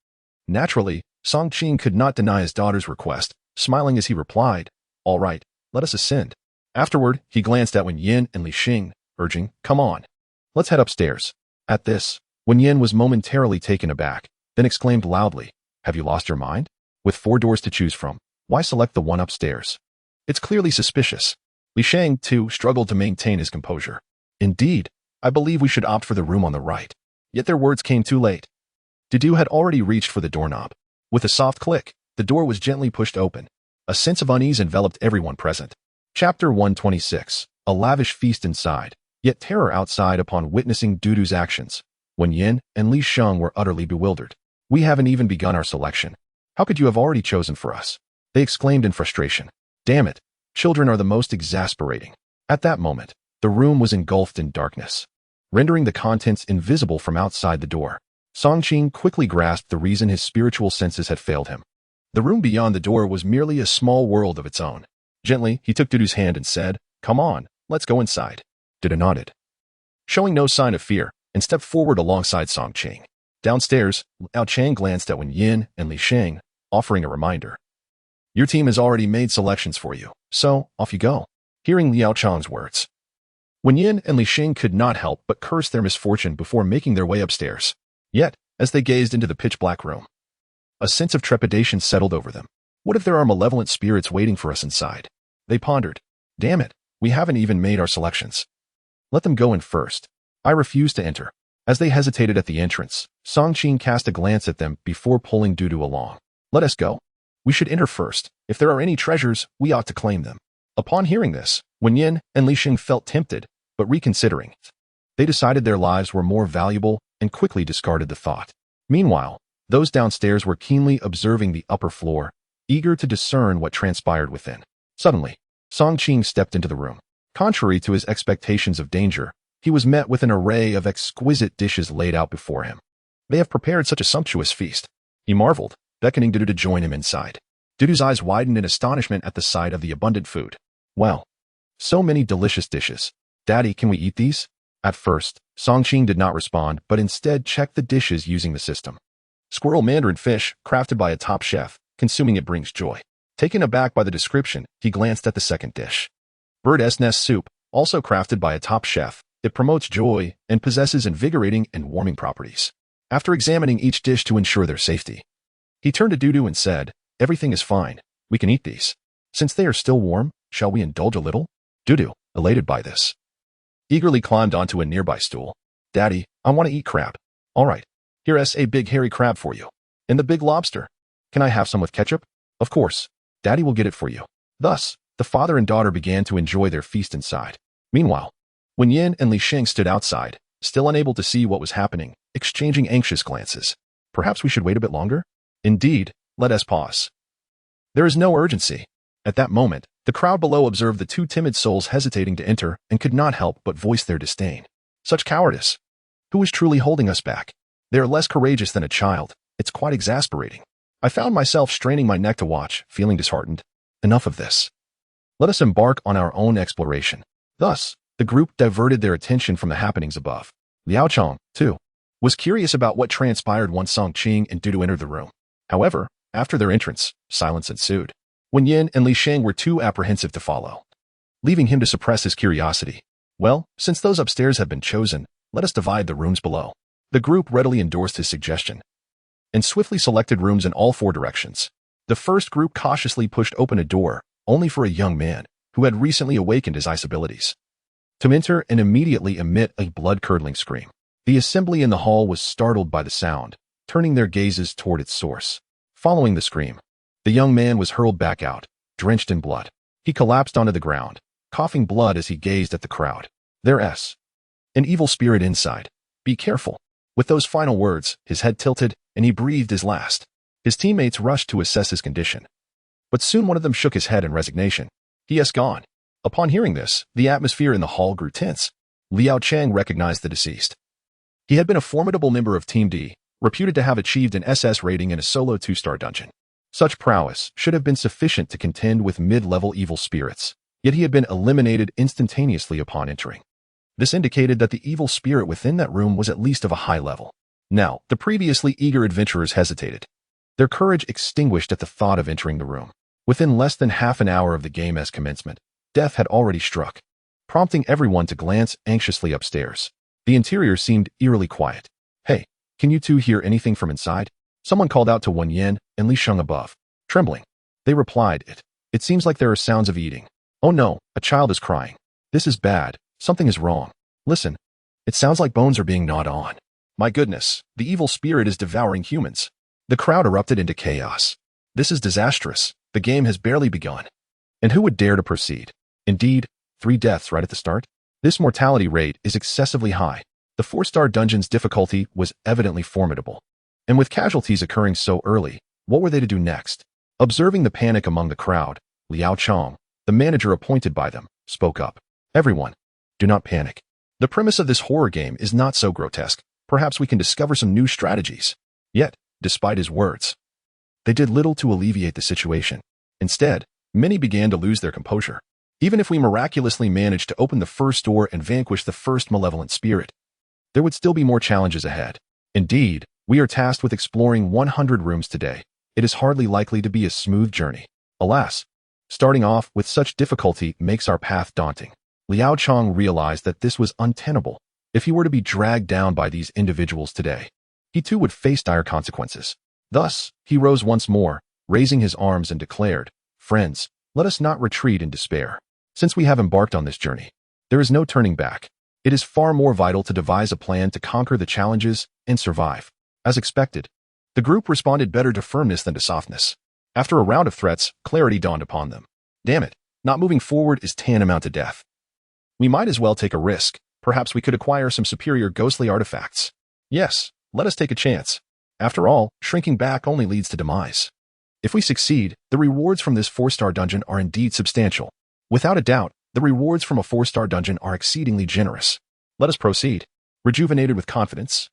Naturally, Song Qing could not deny his daughter's request, smiling as he replied, all right, let us ascend. Afterward, he glanced at Wen Yin and Li Sheng, urging, come on. Let's head upstairs. At this, Wen Yin was momentarily taken aback, then exclaimed loudly, have you lost your mind? With 4 doors to choose from, why select the one upstairs? It's clearly suspicious. Li Sheng, too, struggled to maintain his composure. Indeed, I believe we should opt for the room on the right. Yet their words came too late. Dudu had already reached for the doorknob. With a soft click, the door was gently pushed open. A sense of unease enveloped everyone present. Chapter 126. A lavish feast inside, yet terror outside upon witnessing Dudu's actions. Wen Yin and Li Sheng were utterly bewildered. We haven't even begun our selection. How could you have already chosen for us? They exclaimed in frustration. Damn it, children are the most exasperating. At that moment, the room was engulfed in darkness, rendering the contents invisible from outside the door. Song Qing quickly grasped the reason his spiritual senses had failed him. The room beyond the door was merely a small world of its own. Gently, he took Dudu's hand and said, come on, let's go inside. Dudu nodded, showing no sign of fear, and stepped forward alongside Song Qing. Downstairs, Liao Chang glanced at Wen Yin and Li Sheng, offering a reminder. Your team has already made selections for you, so off you go. Hearing Liao Chang's words, Wen Yin and Li Sheng could not help but curse their misfortune before making their way upstairs. Yet, as they gazed into the pitch-black room, a sense of trepidation settled over them. What if there are malevolent spirits waiting for us inside? They pondered. Damn it, we haven't even made our selections. Let them go in first. I refuse to enter. As they hesitated at the entrance, Song Qing cast a glance at them before pulling Dudu along. Let us go. We should enter first. If there are any treasures, we ought to claim them. Upon hearing this, Wen Yin and Li Sheng felt tempted, but reconsidering, they decided their lives were more valuable and quickly discarded the thought. Meanwhile, those downstairs were keenly observing the upper floor, eager to discern what transpired within. Suddenly, Song Qing stepped into the room. Contrary to his expectations of danger, he was met with an array of exquisite dishes laid out before him. They have prepared such a sumptuous feast, he marveled, beckoning Dudu to join him inside. Dudu's eyes widened in astonishment at the sight of the abundant food. Wow! So many delicious dishes. Daddy, can we eat these? At first, Song Qing did not respond, but instead checked the dishes using the system. Squirrel mandarin fish, crafted by a top chef, consuming it brings joy. Taken aback by the description, he glanced at the second dish. Bird's nest soup, also crafted by a top chef, it promotes joy and possesses invigorating and warming properties. After examining each dish to ensure their safety, he turned to Dudu and said, "Everything is fine. We can eat these. Since they are still warm, shall we indulge a little?" Dudu, elated by this, eagerly climbed onto a nearby stool. "Daddy, I want to eat crab." "All right. Here's a big hairy crab for you. And the big lobster. Can I have some with ketchup?" "Of course. Daddy will get it for you." Thus, the father and daughter began to enjoy their feast inside. Meanwhile, Wen Yin and Li Sheng stood outside, still unable to see what was happening, exchanging anxious glances. "Perhaps we should wait a bit longer?" "Indeed, let us pause. There is no urgency." At that moment, the crowd below observed the two timid souls hesitating to enter and could not help but voice their disdain. Such cowardice! Who is truly holding us back? They are less courageous than a child. It's quite exasperating. I found myself straining my neck to watch, feeling disheartened. Enough of this. Let us embark on our own exploration. Thus, the group diverted their attention from the happenings above. Liao Chong, too, was curious about what transpired once Song Qing and Dudu entered the room. However, after their entrance, silence ensued. Wen Yin and Li Sheng were too apprehensive to follow, leaving him to suppress his curiosity. "Well, since those upstairs have been chosen, let us divide the rooms below." The group readily endorsed his suggestion and swiftly selected rooms in all four directions. The first group cautiously pushed open a door, only for a young man who had recently awakened his ice abilities to enter and immediately emit a blood-curdling scream. The assembly in the hall was startled by the sound, turning their gazes toward its source. Following the scream, the young man was hurled back out, drenched in blood. He collapsed onto the ground, coughing blood as he gazed at the crowd. "There's an evil spirit inside. Be careful." With those final words, his head tilted, and he breathed his last. His teammates rushed to assess his condition, but soon one of them shook his head in resignation. "He is gone." Upon hearing this, the atmosphere in the hall grew tense. Liao Chang recognized the deceased. He had been a formidable member of Team D, reputed to have achieved an SS rating in a solo 2-star dungeon. Such prowess should have been sufficient to contend with mid-level evil spirits, yet he had been eliminated instantaneously upon entering. This indicated that the evil spirit within that room was at least of a high level. Now, the previously eager adventurers hesitated, their courage extinguished at the thought of entering the room. Within less than half an hour of the game's commencement, death had already struck, prompting everyone to glance anxiously upstairs. The interior seemed eerily quiet. "Hey, can you two hear anything from inside?" Someone called out to Wen Yin and Li Sheng above. Trembling, they replied, It seems like there are sounds of eating." "Oh no, a child is crying. This is bad. Something is wrong. Listen, it sounds like bones are being gnawed on." "My goodness, the evil spirit is devouring humans." The crowd erupted into chaos. "This is disastrous. The game has barely begun. And who would dare to proceed? Indeed, 3 deaths right at the start? This mortality rate is excessively high." The 4-star dungeon's difficulty was evidently formidable. And with casualties occurring so early, what were they to do next? Observing the panic among the crowd, Liao Chong, the manager appointed by them, spoke up. "Everyone, do not panic. The premise of this horror game is not so grotesque. Perhaps we can discover some new strategies." Yet, despite his words, they did little to alleviate the situation. Instead, many began to lose their composure. Even if we miraculously managed to open the first door and vanquish the first malevolent spirit, there would still be more challenges ahead. Indeed, we are tasked with exploring 100 rooms today. It is hardly likely to be a smooth journey. Alas, starting off with such difficulty makes our path daunting. Liao Chong realized that this was untenable. If he were to be dragged down by these individuals today, he too would face dire consequences. Thus, he rose once more, raising his arms and declared, "Friends, let us not retreat in despair. Since we have embarked on this journey, there is no turning back. It is far more vital to devise a plan to conquer the challenges and survive." As expected, the group responded better to firmness than to softness. After a round of threats, clarity dawned upon them. Damn it, not moving forward is tantamount to death. We might as well take a risk. Perhaps we could acquire some superior ghostly artifacts. Yes, let us take a chance. After all, shrinking back only leads to demise. If we succeed, the rewards from this 4-star dungeon are indeed substantial. Without a doubt, the rewards from a 4-star dungeon are exceedingly generous. Let us proceed. Rejuvenated with confidence,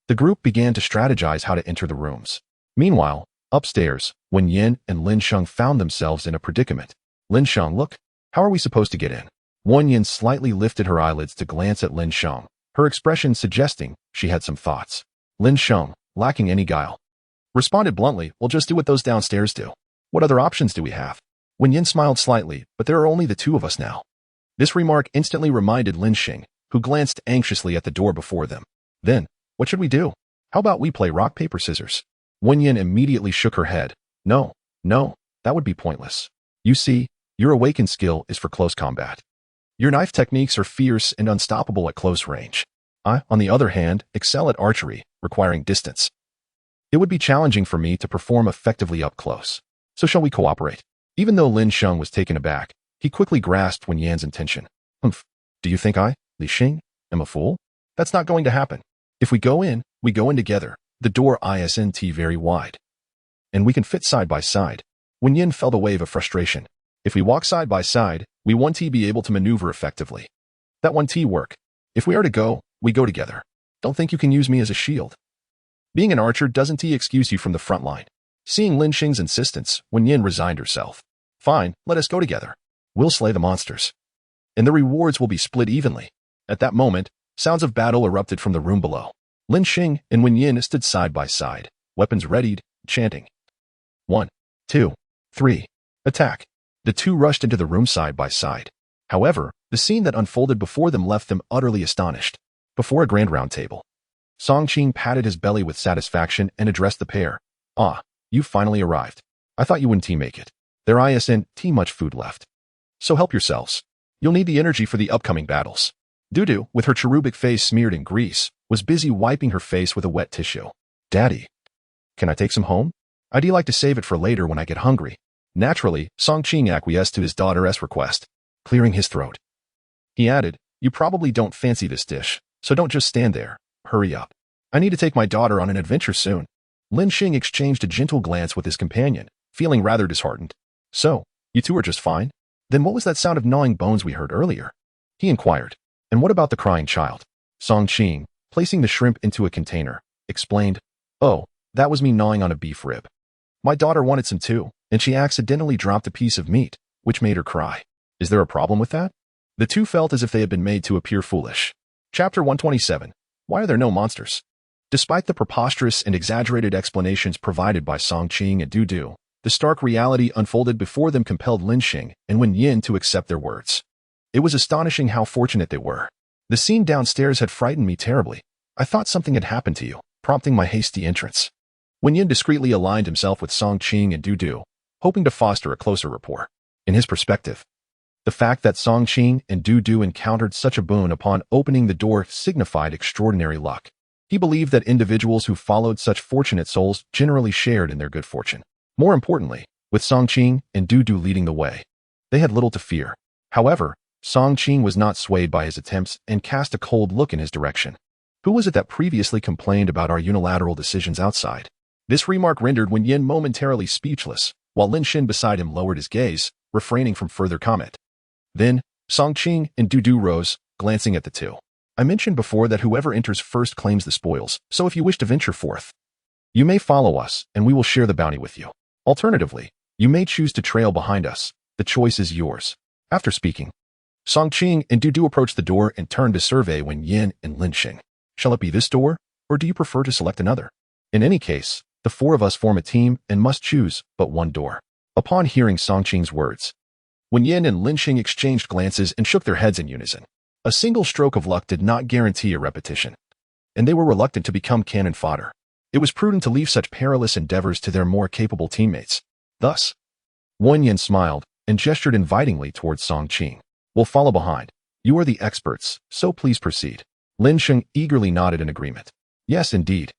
the group began to strategize how to enter the rooms. Meanwhile, upstairs, Wen Yin and Lin Sheng found themselves in a predicament. Lin Sheng, look, how are we supposed to get in? Wen Yin slightly lifted her eyelids to glance at Lin Sheng, her expression suggesting she had some thoughts. Lin Sheng, lacking any guile, responded bluntly, we'll just do what those downstairs do. What other options do we have? Wen Yin smiled slightly, but there are only the two of us now. This remark instantly reminded Lin Sheng, who glanced anxiously at the door before them. Then, what should we do? How about we play rock, paper, scissors? Wen Yin immediately shook her head. No, that would be pointless. You see, your awakened skill is for close combat. Your knife techniques are fierce and unstoppable at close range. I, on the other hand, excel at archery, requiring distance. It would be challenging for me to perform effectively up close. So shall we cooperate? Even though Lin Sheng was taken aback, he quickly grasped Wen Yan's intention. Humph, do you think I, Li Xing, am a fool? That's not going to happen. If we go in together, the door isn't very wide. And we can fit side by side. Wen Yin felt a wave of frustration. If we walk side by side, we won't be able to maneuver effectively. That won't work. If we are to go, we go together. Don't think you can use me as a shield. Being an archer doesn't excuse you from the front line. Seeing Lin Xing's insistence, Wen Yin resigned herself. Fine, let us go together. We'll slay the monsters. And the rewards will be split evenly. At that moment, sounds of battle erupted from the room below. Lin Xing and Wen Yin stood side by side, weapons readied, chanting. 1, 2, 3, attack. The two rushed into the room side by side. However, the scene that unfolded before them left them utterly astonished. Before a grand round table, Song Qing patted his belly with satisfaction and addressed the pair. Ah, you finally arrived. I thought you wouldn't make it. There isn't much food left. So help yourselves. You'll need the energy for the upcoming battles. Dudu, with her cherubic face smeared in grease, was busy wiping her face with a wet tissue. Daddy, can I take some home? I'd like to save it for later when I get hungry. Naturally, Song Qing acquiesced to his daughter's request, clearing his throat. He added, you probably don't fancy this dish, so don't just stand there. Hurry up. I need to take my daughter on an adventure soon. Lin Xing exchanged a gentle glance with his companion, feeling rather disheartened. So, you two are just fine? Then what was that sound of gnawing bones we heard earlier? He inquired. And what about the crying child? Song Qing, placing the shrimp into a container, explained, oh, that was me gnawing on a beef rib. My daughter wanted some too, and she accidentally dropped a piece of meat, which made her cry. Is there a problem with that? The two felt as if they had been made to appear foolish. Chapter 127. Why are there no monsters? Despite the preposterous and exaggerated explanations provided by Song Qing and Dudu, the stark reality unfolded before them compelled Lin Xing and Wen Yin to accept their words. It was astonishing how fortunate they were. The scene downstairs had frightened me terribly. I thought something had happened to you, prompting my hasty entrance. Wen Yin discreetly aligned himself with Song Qing and Dudu, hoping to foster a closer rapport. In his perspective, the fact that Song Qing and Dudu encountered such a boon upon opening the door signified extraordinary luck. He believed that individuals who followed such fortunate souls generally shared in their good fortune. More importantly, with Song Qing and Dudu leading the way, they had little to fear. However, Song Qing was not swayed by his attempts and cast a cold look in his direction. Who was it that previously complained about our unilateral decisions outside? This remark rendered Wen Yin momentarily speechless, while Lin Xin beside him lowered his gaze, refraining from further comment. Then, Song Qing and Dudu rose, glancing at the two. I mentioned before that whoever enters first claims the spoils, so if you wish to venture forth, you may follow us, and we will share the bounty with you. Alternatively, you may choose to trail behind us. The choice is yours. After speaking, Song Qing and Dudu approached the door and turned to survey Wen Yin and Lin Xing. Shall it be this door, or do you prefer to select another? In any case, the four of us form a team and must choose but one door. Upon hearing Song Qing's words, Wen Yin and Lin Xing exchanged glances and shook their heads in unison. A single stroke of luck did not guarantee a repetition, and they were reluctant to become cannon fodder. It was prudent to leave such perilous endeavors to their more capable teammates. Thus, Wen Yin smiled and gestured invitingly towards Song Qing. We'll follow behind. You are the experts, so please proceed. Lin Xing eagerly nodded in agreement. Yes, indeed.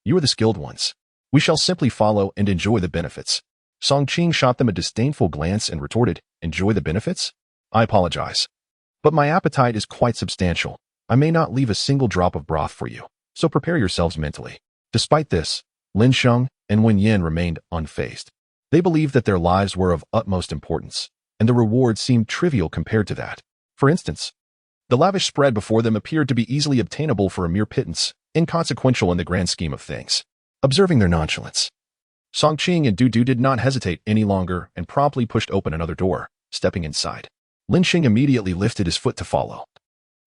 You are the skilled ones. We shall simply follow and enjoy the benefits. Song Qing shot them a disdainful glance and retorted, enjoy the benefits? I apologize. But my appetite is quite substantial. I may not leave a single drop of broth for you, so prepare yourselves mentally. Despite this, Lin Sheng and Wen Yin remained unfazed. They believed that their lives were of utmost importance, and the reward seemed trivial compared to that. For instance, the lavish spread before them appeared to be easily obtainable for a mere pittance, inconsequential in the grand scheme of things. Observing their nonchalance, Song Qing and Dudu did not hesitate any longer and promptly pushed open another door, stepping inside. Lin Sheng immediately lifted his foot to follow,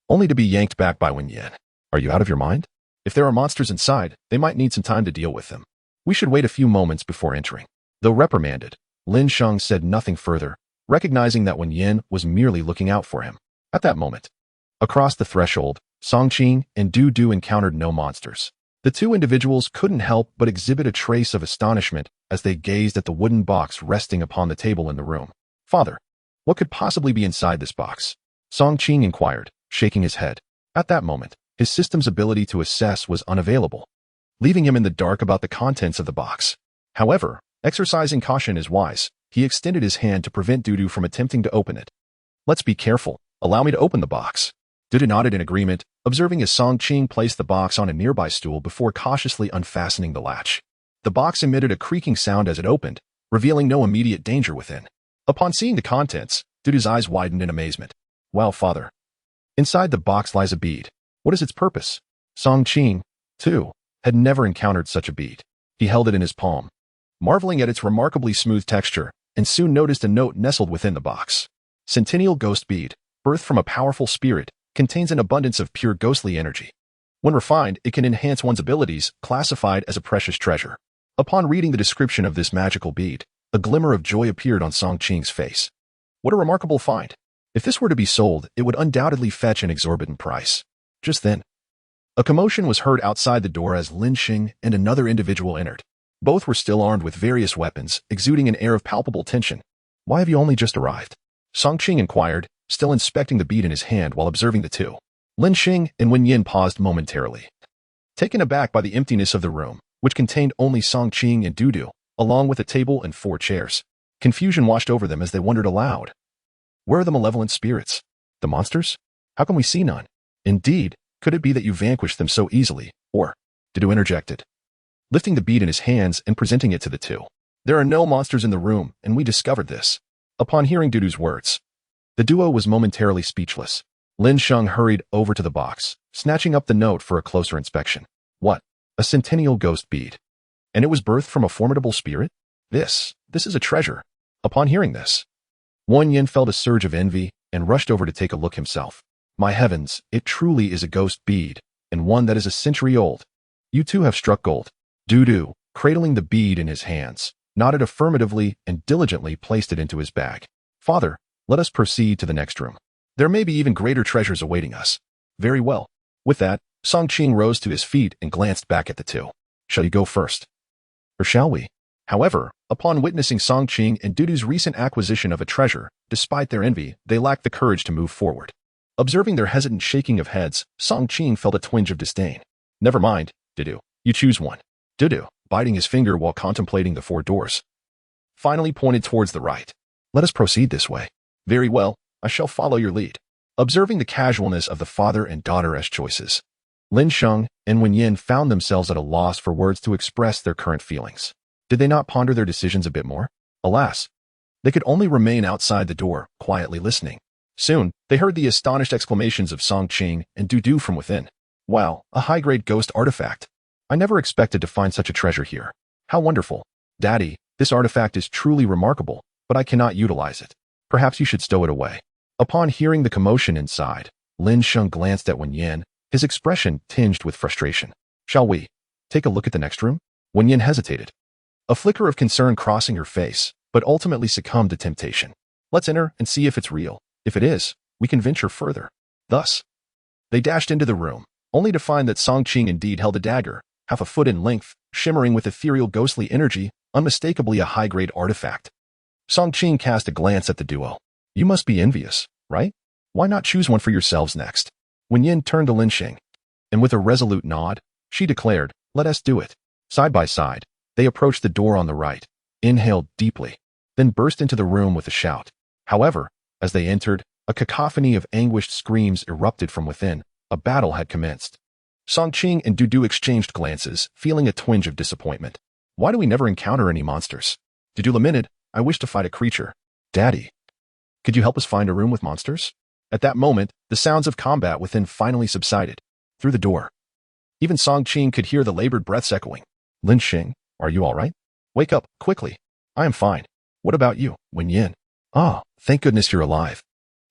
only to be yanked back by Wen Yin. Are you out of your mind? If there are monsters inside, they might need some time to deal with them. We should wait a few moments before entering. Though reprimanded, Lin Sheng said nothing further, recognizing that Wen Yin was merely looking out for him. At that moment, across the threshold, Song Qing and Dudu encountered no monsters. The two individuals couldn't help but exhibit a trace of astonishment as they gazed at the wooden box resting upon the table in the room. Father, what could possibly be inside this box? Song Qing inquired, shaking his head. At that moment, his system's ability to assess was unavailable, leaving him in the dark about the contents of the box. However, exercising caution is wise. He extended his hand to prevent Dudu from attempting to open it. Let's be careful. Allow me to open the box. Dudu nodded in agreement, observing as Song Qing placed the box on a nearby stool before cautiously unfastening the latch. The box emitted a creaking sound as it opened, revealing no immediate danger within. Upon seeing the contents, Dudu's eyes widened in amazement. Wow, father. Inside the box lies a bead. What is its purpose? Song Qing, too, had never encountered such a bead. He held it in his palm, marveling at its remarkably smooth texture, and soon noticed a note nestled within the box. Centennial Ghost Bead, birthed from a powerful spirit, contains an abundance of pure ghostly energy. When refined, it can enhance one's abilities, classified as a precious treasure. Upon reading the description of this magical bead, a glimmer of joy appeared on Song Qing's face. What a remarkable find! If this were to be sold, it would undoubtedly fetch an exorbitant price. Just then, a commotion was heard outside the door as Lin Sheng and another individual entered. Both were still armed with various weapons, exuding an air of palpable tension. Why have you only just arrived? Song Qing inquired, still inspecting the bead in his hand while observing the two. Lin Sheng and Wen Yin paused momentarily, taken aback by the emptiness of the room, which contained only Song Qing and Dudu, along with a table and 4 chairs. Confusion washed over them as they wondered aloud. Where are the malevolent spirits? The monsters? How can we see none? Indeed, could it be that you vanquished them so easily, or? Dudu interjected, lifting the bead in his hands and presenting it to the two. There are no monsters in the room, and we discovered this. Upon hearing Dudu's words, the duo was momentarily speechless. Lin Sheng hurried over to the box, snatching up the note for a closer inspection. What? A centennial ghost bead. And it was birthed from a formidable spirit? This is a treasure. Upon hearing this, Wen Yin felt a surge of envy and rushed over to take a look himself. My heavens, it truly is a ghost bead, and one that is a century old. You two have struck gold. Dudu, cradling the bead in his hands, nodded affirmatively and diligently placed it into his bag. Father, let us proceed to the next room. There may be even greater treasures awaiting us. Very well. With that, Song Qing rose to his feet and glanced back at the two. Shall you go first? Or shall we? However, upon witnessing Song Qing and Dudu's recent acquisition of a treasure, despite their envy, they lacked the courage to move forward. Observing their hesitant shaking of heads, Song Qing felt a twinge of disdain. Never mind, Dudu. You choose one. Dudu, biting his finger while contemplating the 4 doors, finally pointed towards the right. Let us proceed this way. Very well, I shall follow your lead. Observing the casualness of the father and daughter-esque choices, Lin Sheng and Wen Yin found themselves at a loss for words to express their current feelings. Did they not ponder their decisions a bit more? Alas, they could only remain outside the door, quietly listening. Soon, they heard the astonished exclamations of Song Qing and Dudu from within. Wow, a high-grade ghost artifact. I never expected to find such a treasure here. How wonderful. Daddy, this artifact is truly remarkable, but I cannot utilize it. Perhaps you should stow it away. Upon hearing the commotion inside, Lin Sheng glanced at Wen Yin, his expression tinged with frustration. Shall we take a look at the next room? Wen Yin hesitated, a flicker of concern crossing her face, but ultimately succumbed to temptation. Let's enter and see if it's real. If it is, we can venture further. Thus, they dashed into the room, only to find that Song Qing indeed held a dagger, half a foot in length, shimmering with ethereal ghostly energy, unmistakably a high-grade artifact. Song Qing cast a glance at the duo. You must be envious, right? Why not choose one for yourselves next? Wen Yin turned to Lin Sheng, and with a resolute nod, she declared, let us do it. Side by side, they approached the door on the right, inhaled deeply, then burst into the room with a shout. However, as they entered, A cacophony of anguished screams erupted from within. A battle had commenced. Song Qing and Dudu exchanged glances, feeling a twinge of disappointment. Why do we never encounter any monsters? Dudu lamented, I wish to fight a creature. Daddy, could you help us find a room with monsters? At that moment, the sounds of combat within finally subsided. Through the door, even Song Qing could hear the labored breaths echoing. Lin Xing, are you all right? Wake up, quickly. I am fine. What about you, Wen Yin? Ah, thank goodness you're alive.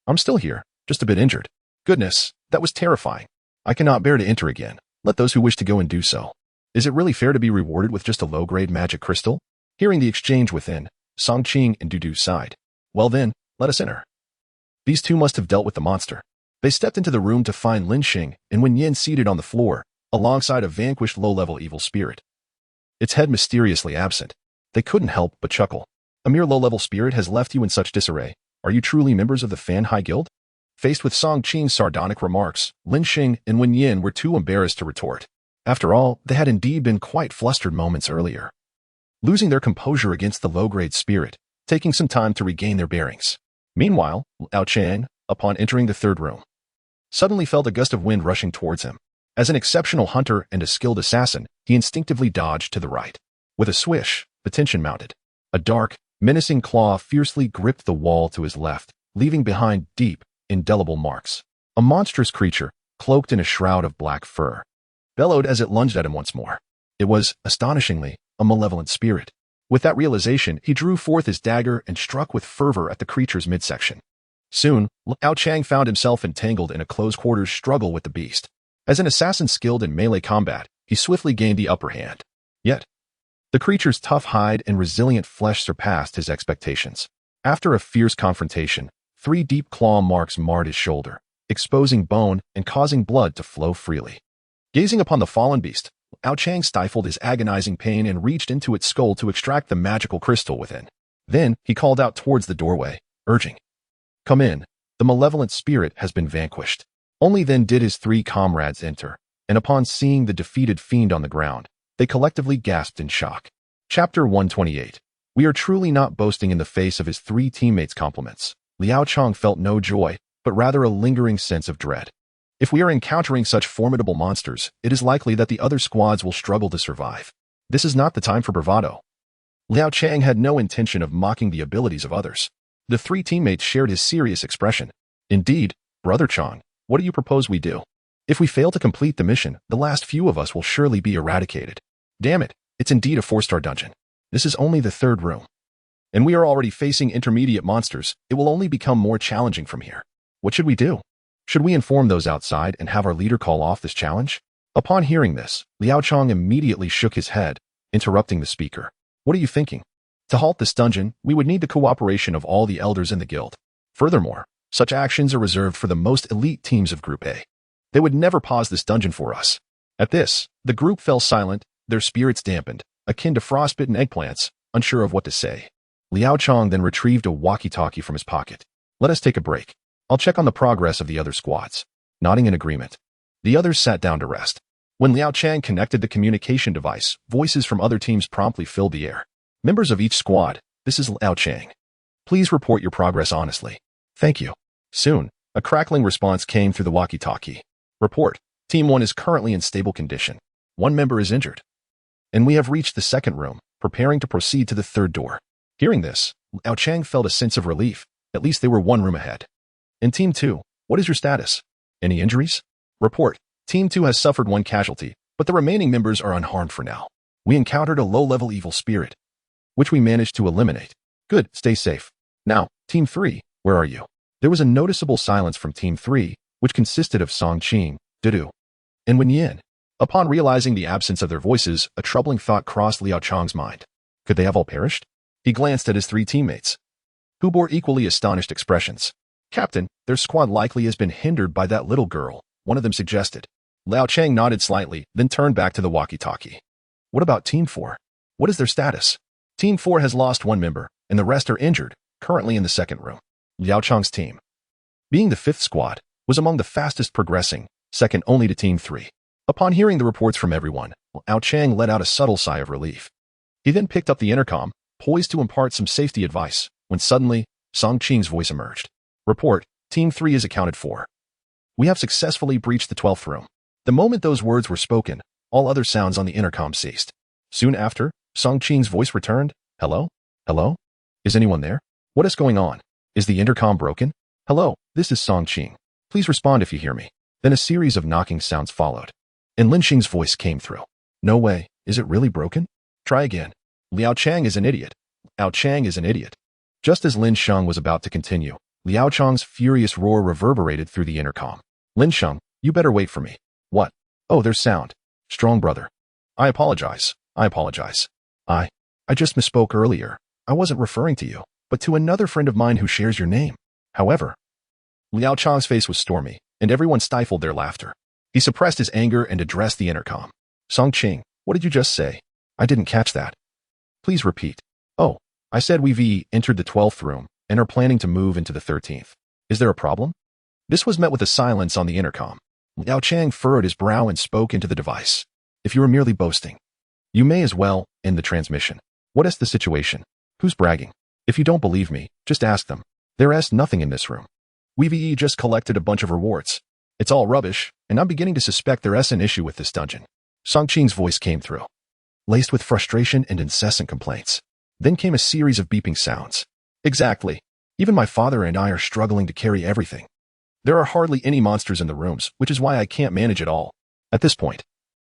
I'm still here, just a bit injured. Goodness, that was terrifying. I cannot bear to enter again. Let those who wish to go and do so. Is it really fair to be rewarded with just a low-grade magic crystal? Hearing the exchange within, Song Qing and Dudu sighed. Well then, let us enter. These two must have dealt with the monster. They stepped into the room to find Lin Xing and Wen Yin seated on the floor, alongside a vanquished low-level evil spirit. Its head mysteriously absent. They couldn't help but chuckle. A mere low-level spirit has left you in such disarray. Are you truly members of the Fan High Guild? Faced with Song Qing's sardonic remarks, Lin Xing and Wen Yin were too embarrassed to retort. After all, they had indeed been quite flustered moments earlier. Losing their composure against the low-grade spirit, taking some time to regain their bearings. Meanwhile, Liao Chang, upon entering the third room, suddenly felt a gust of wind rushing towards him. As an exceptional hunter and a skilled assassin, he instinctively dodged to the right. With a swish, the tension mounted. A dark, menacing claw fiercely gripped the wall to his left, leaving behind deep, indelible marks. A monstrous creature, cloaked in a shroud of black fur, bellowed as it lunged at him once more. It was, astonishingly, a malevolent spirit. With that realization, he drew forth his dagger and struck with fervor at the creature's midsection. Soon, Liao Chang found himself entangled in a close-quarters struggle with the beast. As an assassin skilled in melee combat, he swiftly gained the upper hand. Yet, the creature's tough hide and resilient flesh surpassed his expectations. After a fierce confrontation, 3 deep claw marks marred his shoulder, exposing bone and causing blood to flow freely. Gazing upon the fallen beast, Liao Chang stifled his agonizing pain and reached into its skull to extract the magical crystal within. Then, he called out towards the doorway, urging, Come in, the malevolent spirit has been vanquished. Only then did his 3 comrades enter, and upon seeing the defeated fiend on the ground, they collectively gasped in shock. Chapter 128. We are truly not boasting in the face of his 3 teammates' compliments. Liao Chang felt no joy, but rather a lingering sense of dread. If we are encountering such formidable monsters, it is likely that the other squads will struggle to survive. This is not the time for bravado. Liao Chang had no intention of mocking the abilities of others. The 3 teammates shared his serious expression. Indeed, Brother Chang, what do you propose we do? If we fail to complete the mission, the last few of us will surely be eradicated. Damn it, it's indeed a 4-star dungeon. This is only the 3rd room. And we are already facing intermediate monsters. It will only become more challenging from here. What should we do? Should we inform those outside and have our leader call off this challenge? Upon hearing this, Liao Chang immediately shook his head, interrupting the speaker. What are you thinking? To halt this dungeon, we would need the cooperation of all the elders in the guild. Furthermore, such actions are reserved for the most elite teams of Group A. They would never pause this dungeon for us. At this, the group fell silent, their spirits dampened, akin to frostbitten eggplants, unsure of what to say. Liao Chang then retrieved a walkie-talkie from his pocket. Let us take a break. I'll check on the progress of the other squads. Nodding in agreement, the others sat down to rest. When Liao Chang connected the communication device, voices from other teams promptly filled the air. Members of each squad, this is Liao Chang. Please report your progress honestly. Thank you. Soon, a crackling response came through the walkie-talkie. Report, Team 1 is currently in stable condition. 1 member is injured. And we have reached the 2nd room, preparing to proceed to the 3rd door. Hearing this, Liao Chang felt a sense of relief. At least they were 1 room ahead. In Team 2, what is your status? Any injuries? Report, Team 2 has suffered 1 casualty, but the remaining members are unharmed for now. We encountered a low-level evil spirit, which we managed to eliminate. Good, stay safe. Now, Team 3, where are you? There was a noticeable silence from Team 3, which consisted of Song Qing, Dudu, and Wen Yin. Upon realizing the absence of their voices, a troubling thought crossed Liao Chang's mind. Could they have all perished? He glanced at his 3 teammates, who bore equally astonished expressions. Captain, their squad likely has been hindered by that little girl, one of them suggested. Liao Chang nodded slightly, then turned back to the walkie-talkie. What about Team 4? What is their status? Team 4 has lost 1 member, and the rest are injured, currently in the 2nd room. Liao Chang's team, being the 5th squad, was among the fastest progressing, second only to Team 3. Upon hearing the reports from everyone, Liao Chang let out a subtle sigh of relief. He then picked up the intercom, poised to impart some safety advice, when suddenly, Song Qing's voice emerged. Report, Team 3 is accounted for. We have successfully breached the 12th room. The moment those words were spoken, all other sounds on the intercom ceased. Soon after, Song Qing's voice returned. Hello? Hello? Is anyone there? What is going on? Is the intercom broken? Hello, this is Song Qing. Please respond if you hear me. Then a series of knocking sounds followed. And Lin Xing's voice came through. No way, is it really broken? Try again. Liao Chang is an idiot. Liao Chang is an idiot. Just as Lin Sheng was about to continue, Liao Chang's furious roar reverberated through the intercom. Lin Sheng, you better wait for me. What? Oh, there's sound. Strong brother. I apologize. I just misspoke earlier. I wasn't referring to you, but to another friend of mine who shares your name. However, Liao Chang's face was stormy, and everyone stifled their laughter. He suppressed his anger and addressed the intercom. Song Qing, what did you just say? I didn't catch that. Please repeat. Oh, I said we've entered the 12th room and are planning to move into the 13th. Is there a problem? This was met with a silence on the intercom. Liao Chang furrowed his brow and spoke into the device. If you are merely boasting, you may as well end the transmission. What is the situation? Who's bragging? If you don't believe me, just ask them. There is nothing in this room. We've just collected a bunch of rewards. It's all rubbish, and I'm beginning to suspect there is an issue with this dungeon. Song Qing's voice came through, laced with frustration and incessant complaints. Then came a series of beeping sounds. Exactly. Even my father and I are struggling to carry everything. There are hardly any monsters in the rooms, which is why I can't manage it all. At this point,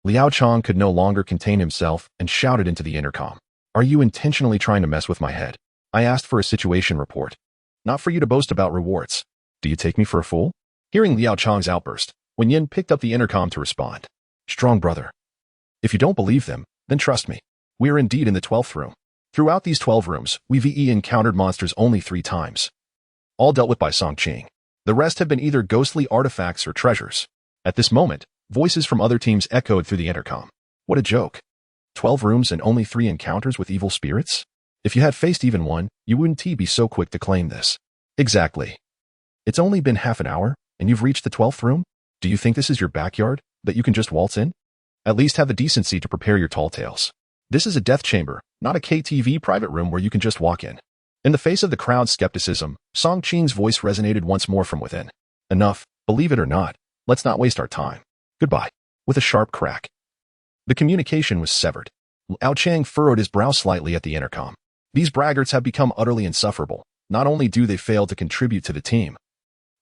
Liao Chang could no longer contain himself and shouted into the intercom. Are you intentionally trying to mess with my head? I asked for a situation report, not for you to boast about rewards. Do you take me for a fool? Hearing Liao Chang's outburst, Wen Yin picked up the intercom to respond. Strong brother. If you don't believe them, then trust me. We are indeed in the 12th room. Throughout these 12 rooms, we've encountered monsters only 3 times. All dealt with by Song Qing. The rest have been either ghostly artifacts or treasures. At this moment, voices from other teams echoed through the intercom. What a joke. 12 rooms and only 3 encounters with evil spirits? If you had faced even one, you wouldn't be so quick to claim this. Exactly. It's only been half an hour, and you've reached the 12th room? Do you think this is your backyard, that you can just waltz in? At least have the decency to prepare your tall tales. This is a death chamber, not a KTV private room where you can just walk in. In the face of the crowd's skepticism, Song Qing's voice resonated once more from within. Enough, believe it or not, let's not waste our time. Goodbye. With a sharp crack, the communication was severed. Liao Chang furrowed his brow slightly at the intercom. These braggarts have become utterly insufferable. Not only do they fail to contribute to the team,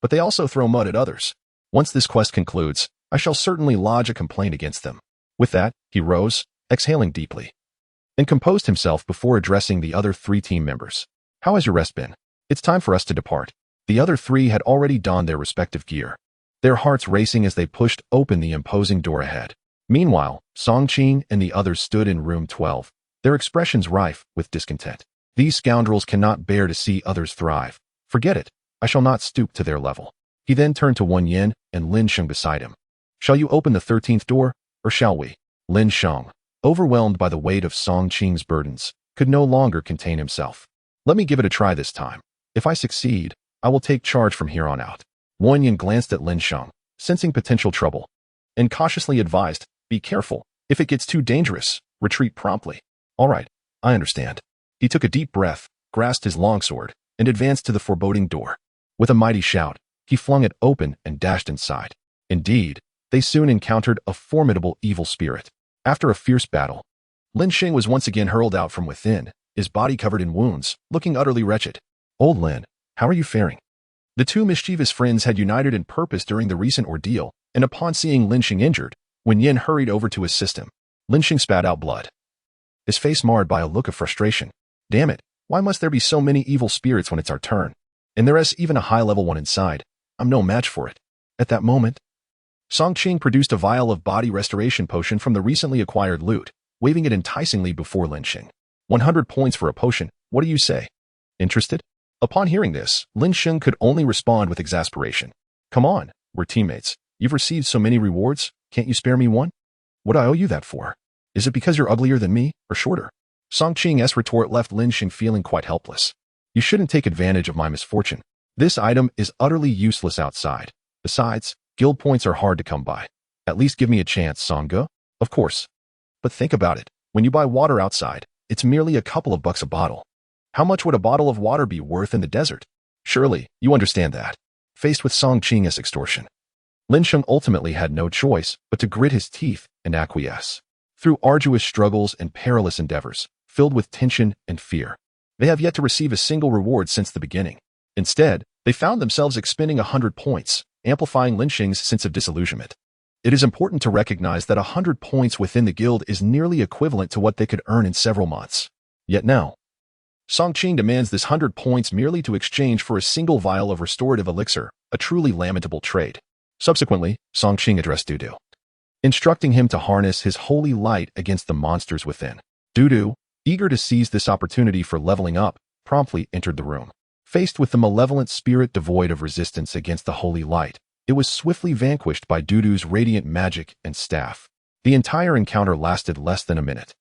but they also throw mud at others. Once this quest concludes, I shall certainly lodge a complaint against them. With that, he rose, exhaling deeply, and composed himself before addressing the other 3 team members. How has your rest been? It's time for us to depart. The other 3 had already donned their respective gear, their hearts racing as they pushed open the imposing door ahead. Meanwhile, Song Qing and the others stood in room 12, their expressions rife with discontent. These scoundrels cannot bear to see others thrive. Forget it. I shall not stoop to their level. He then turned to Wen Yin and Lin Sheng beside him. Shall you open the 13th door, or shall we? Lin Sheng, overwhelmed by the weight of Song Qing's burdens, could no longer contain himself. Let me give it a try this time. If I succeed, I will take charge from here on out. Wen Yin glanced at Lin Sheng, sensing potential trouble, and cautiously advised, be careful. If it gets too dangerous, retreat promptly. All right, I understand. He took a deep breath, grasped his longsword, and advanced to the foreboding door. With a mighty shout, he flung it open and dashed inside. Indeed, they soon encountered a formidable evil spirit. After a fierce battle, Lin Xing was once again hurled out from within, his body covered in wounds, looking utterly wretched. Old Lin, how are you faring? The 2 mischievous friends had united in purpose during the recent ordeal, and upon seeing Lin Xing injured, Wen Yin hurried over to assist him. Lin Xing spat out blood, his face marred by a look of frustration. Damn it, why must there be so many evil spirits when it's our turn? And there is even a high-level one inside. I'm no match for it. At that moment, Song Qing produced a vial of body restoration potion from the recently acquired loot, waving it enticingly before Lin Xing. 100 points for a potion, what do you say? Interested? Upon hearing this, Lin Xing could only respond with exasperation. Come on, we're teammates. You've received so many rewards, can't you spare me one? What do I owe you that for? Is it because you're uglier than me, or shorter? Song Qing's retort left Lin Xing feeling quite helpless. You shouldn't take advantage of my misfortune. This item is utterly useless outside. Besides, guild points are hard to come by. At least give me a chance, Sangge. Of course. But think about it. When you buy water outside, it's merely a couple of bucks a bottle. How much would a bottle of water be worth in the desert? Surely, you understand that. faced with Song Qing's extortion. Lin Sheng ultimately had no choice but to grit his teeth and acquiesce. Through arduous struggles and perilous endeavors, filled with tension and fear, they have yet to receive a single reward since the beginning. Instead, they found themselves expending 100 points, amplifying Lin Sheng's sense of disillusionment. It is important to recognize that 100 points within the guild is nearly equivalent to what they could earn in several months. Yet now, Song Qing demands this 100 points merely to exchange for a single vial of restorative elixir, a truly lamentable trade. Subsequently, Song Qing addressed Dudu, instructing him to harness his holy light against the monsters within. Dudu, eager to seize this opportunity for leveling up, promptly entered the room. Faced with the malevolent spirit devoid of resistance against the holy light, it was swiftly vanquished by Dudu's radiant magic and staff. The entire encounter lasted less than a minute,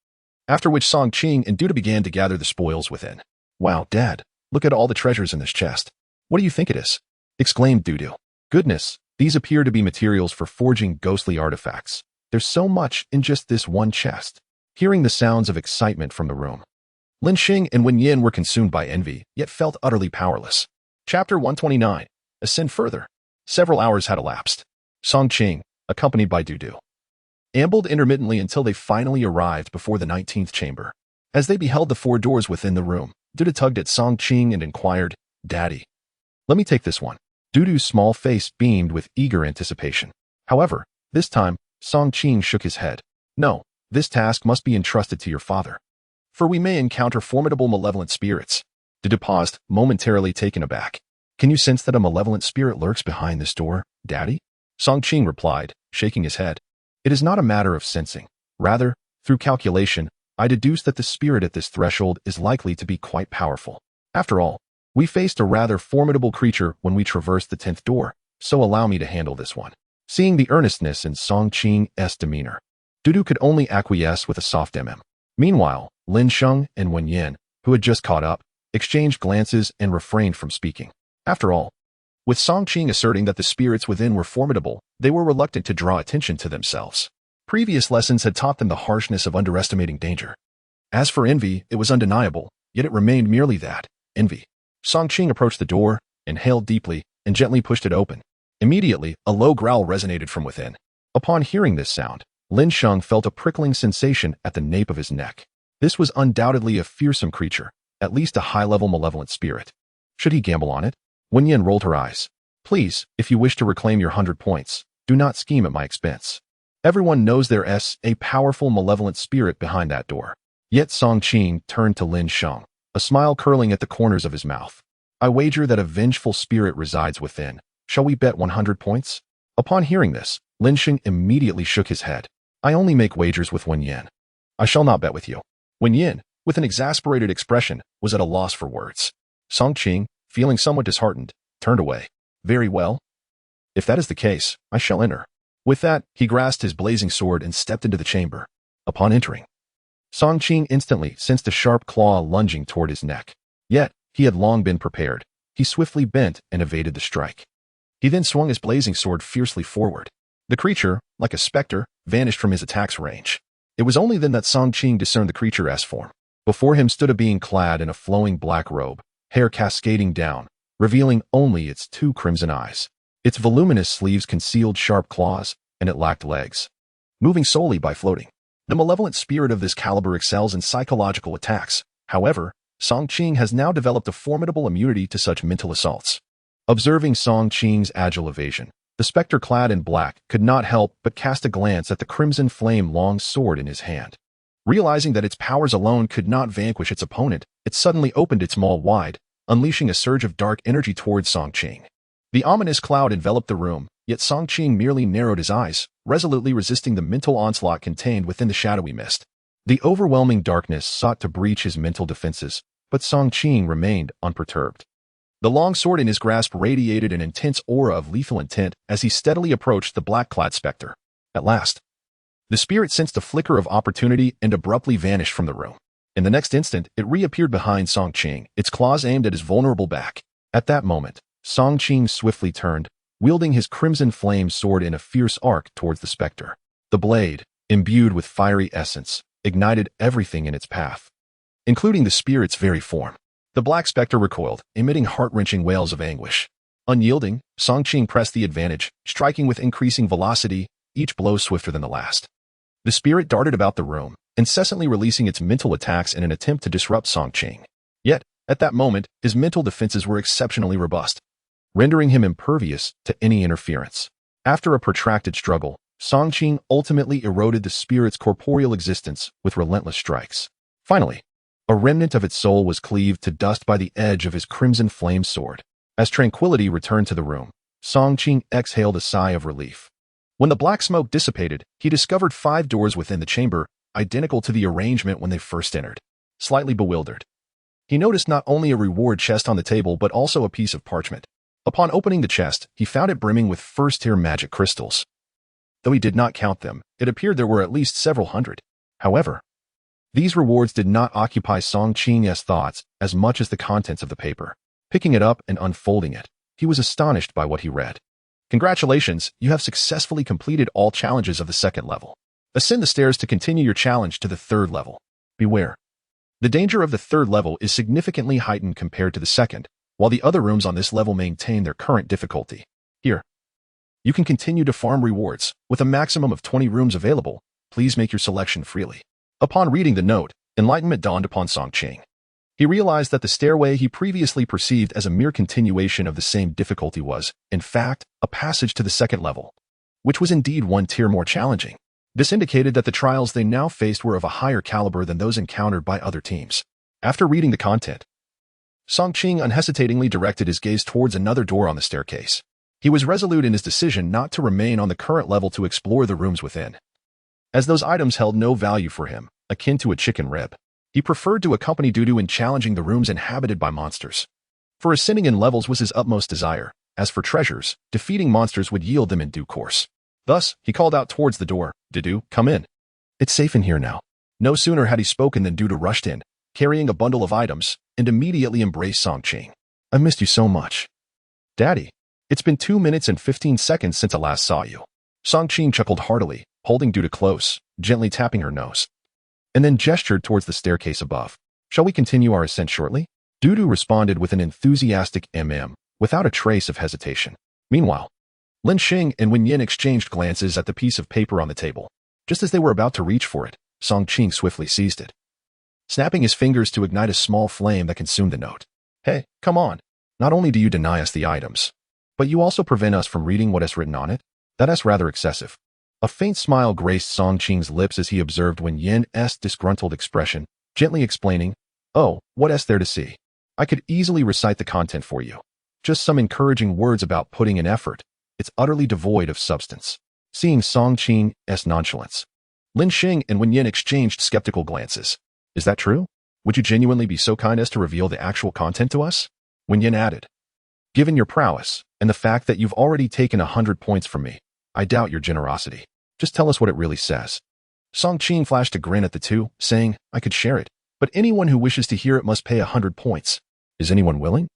after which Song Qing and Dudu began to gather the spoils within. "Wow, Dad, look at all the treasures in this chest. What do you think it is?" exclaimed Dudu. "Goodness, these appear to be materials for forging ghostly artifacts. There's so much in just this one chest." Hearing the sounds of excitement from the room, Lin Sheng and Wen Yin were consumed by envy, yet felt utterly powerless. Chapter 129. Ascend further. Several hours had elapsed. Song Qing, accompanied by Dudu, ambled intermittently until they finally arrived before the 19th chamber. As they beheld the 4 doors within the room, Dudu tugged at Song Qing and inquired, "Daddy, let me take this one." Dudu's small face beamed with eager anticipation. However, this time, Song Qing shook his head. "No, this task must be entrusted to your father, for we may encounter formidable malevolent spirits." Dudu paused, momentarily taken aback. "Can you sense that a malevolent spirit lurks behind this door, Daddy?" Song Qing replied, shaking his head. "It is not a matter of sensing. Rather, through calculation, I deduce that the spirit at this threshold is likely to be quite powerful. After all, we faced a rather formidable creature when we traversed the 10th door, so allow me to handle this one." Seeing the earnestness in Song Qing's demeanor, Dudu could only acquiesce with a soft Meanwhile, Lin Sheng and Wen Yin, who had just caught up, exchanged glances and refrained from speaking. After all, with Song Qing asserting that the spirits within were formidable, they were reluctant to draw attention to themselves. Previous lessons had taught them the harshness of underestimating danger. As for envy, it was undeniable, yet it remained merely that, envy. Song Qing approached the door, inhaled deeply, and gently pushed it open. Immediately, a low growl resonated from within. Upon hearing this sound, Lin Sheng felt a prickling sensation at the nape of his neck. This was undoubtedly a fearsome creature, at least a high-level malevolent spirit. Should he gamble on it? Wen Yin rolled her eyes. "Please, if you wish to reclaim your 100 points, do not scheme at my expense. Everyone knows there's a powerful malevolent spirit behind that door." Yet Song Qing turned to Lin Sheng, a smile curling at the corners of his mouth. "I wager that a vengeful spirit resides within. Shall we bet 100 points? Upon hearing this, Lin Sheng immediately shook his head. "I only make wagers with Wen Yin. I shall not bet with you." Wen Yin, with an exasperated expression, was at a loss for words. Song Qing, feeling somewhat disheartened, turned away. "Very well. If that is the case, I shall enter." With that, he grasped his blazing sword and stepped into the chamber. Upon entering, Song Qing instantly sensed a sharp claw lunging toward his neck. Yet, he had long been prepared. He swiftly bent and evaded the strike. He then swung his blazing sword fiercely forward. The creature, like a specter, vanished from his attack's range. It was only then that Song Qing discerned the creature's form. Before him stood a being clad in a flowing black robe, hair cascading down, revealing only its 2 crimson eyes. Its voluminous sleeves concealed sharp claws, and it lacked legs, moving solely by floating. The malevolent spirit of this caliber excels in psychological attacks. However, Song Qing has now developed a formidable immunity to such mental assaults. Observing Song Qing's agile evasion, the specter clad in black could not help but cast a glance at the crimson flame long sword in his hand. Realizing that its powers alone could not vanquish its opponent, it suddenly opened its maw wide, unleashing a surge of dark energy towards Song Qing. The ominous cloud enveloped the room, yet Song Qing merely narrowed his eyes, resolutely resisting the mental onslaught contained within the shadowy mist. The overwhelming darkness sought to breach his mental defenses, but Song Qing remained unperturbed. The long sword in his grasp radiated an intense aura of lethal intent as he steadily approached the black-clad specter. At last, the spirit sensed a flicker of opportunity and abruptly vanished from the room. In the next instant, it reappeared behind Song Qing, its claws aimed at his vulnerable back. At that moment, Song Qing swiftly turned, wielding his crimson flame sword in a fierce arc towards the specter. The blade, imbued with fiery essence, ignited everything in its path, including the spirit's very form. The black specter recoiled, emitting heart-wrenching wails of anguish. Unyielding, Song Qing pressed the advantage, striking with increasing velocity, each blow swifter than the last. The spirit darted about the room, incessantly releasing its mental attacks in an attempt to disrupt Song Qing. Yet, at that moment, his mental defenses were exceptionally robust, rendering him impervious to any interference. After a protracted struggle, Song Qing ultimately eroded the spirit's corporeal existence with relentless strikes. Finally, a remnant of its soul was cleaved to dust by the edge of his crimson flame sword. As tranquility returned to the room, Song Qing exhaled a sigh of relief. When the black smoke dissipated, he discovered 5 doors within the chamber, identical to the arrangement when they first entered. Slightly bewildered, he noticed not only a reward chest on the table but also a piece of parchment. Upon opening the chest, he found it brimming with first-tier magic crystals. Though he did not count them, it appeared there were at least several hundred. However, these rewards did not occupy Song Qing's thoughts as much as the contents of the paper. Picking it up and unfolding it, he was astonished by what he read. Congratulations, you have successfully completed all challenges of the 2nd level. Ascend the stairs to continue your challenge to the 3rd level. Beware. The danger of the 3rd level is significantly heightened compared to the 2nd, while the other rooms on this level maintain their current difficulty. Here, you can continue to farm rewards. With a maximum of 20 rooms available, please make your selection freely. Upon reading the note, enlightenment dawned upon Song Qing. He realized that the stairway he previously perceived as a mere continuation of the same difficulty was, in fact, a passage to the 2nd level, which was indeed 1 tier more challenging. This indicated that the trials they now faced were of a higher caliber than those encountered by other teams. After reading the content, Song Qing unhesitatingly directed his gaze towards another door on the staircase. He was resolute in his decision not to remain on the current level to explore the rooms within, as those items held no value for him, akin to a chicken rib. He preferred to accompany Dudu in challenging the rooms inhabited by monsters. For ascending in levels was his utmost desire. As for treasures, defeating monsters would yield them in due course. Thus, he called out towards the door, "Dudu, come in. It's safe in here now." No sooner had he spoken than Dudu rushed in, carrying a bundle of items, and immediately embraced Song Qing. "I missed you so much. Daddy, it's been 2 minutes and 15 seconds since I last saw you." Song Qing chuckled heartily, holding Dudu close, gently tapping her nose, and then gestured towards the staircase above. "Shall we continue our ascent shortly?" Dudu responded with an enthusiastic without a trace of hesitation. Meanwhile, Lin Xing and Wen Yin exchanged glances at the piece of paper on the table. Just as they were about to reach for it, Song Qing swiftly seized it, snapping his fingers to ignite a small flame that consumed the note. "Hey, come on. Not only do you deny us the items, but you also prevent us from reading what is written on it? That's rather excessive." A faint smile graced Song Qing's lips as he observed Wen Yin's disgruntled expression, gently explaining, "Oh, what is there to see? I could easily recite the content for you. Just some encouraging words about putting in effort. It's utterly devoid of substance." Seeing Song Qing's nonchalance, Lin Xing and Wen Yin exchanged skeptical glances. "Is that true? Would you genuinely be so kind as to reveal the actual content to us?" Wen Yin added, "Given your prowess, and the fact that you've already taken 100 points from me, I doubt your generosity. Just tell us what it really says." Song Qing flashed a grin at the two, saying, "I could share it, but anyone who wishes to hear it must pay 100 points. Is anyone willing?"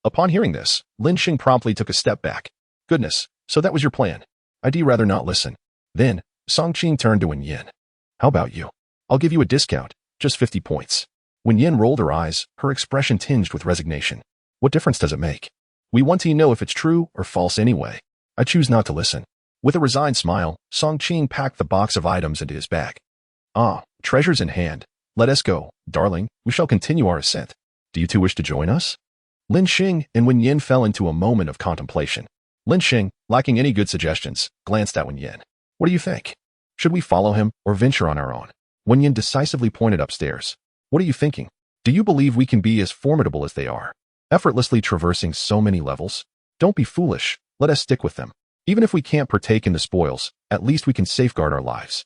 Upon hearing this, Lin Xing promptly took a step back. "Goodness, so that was your plan. I'd rather not listen." Then, Song Qing turned to Wen Yin. "How about you? I'll give you a discount, just 50 points. Wen Yin rolled her eyes, her expression tinged with resignation. "What difference does it make? We want to know if it's true or false anyway. I choose not to listen." With a resigned smile, Song Qing packed the box of items into his bag. "Ah, treasures in hand. Let us go, darling. We shall continue our ascent. Do you two wish to join us?" Lin Xing and Wen Yin fell into a moment of contemplation. Lin Xing, lacking any good suggestions, glanced at Wen Yin. "What do you think? Should we follow him or venture on our own?" Wen Yin decisively pointed upstairs. "What are you thinking? Do you believe we can be as formidable as they are, effortlessly traversing so many levels? Don't be foolish. Let us stick with them. Even if we can't partake in the spoils, at least we can safeguard our lives."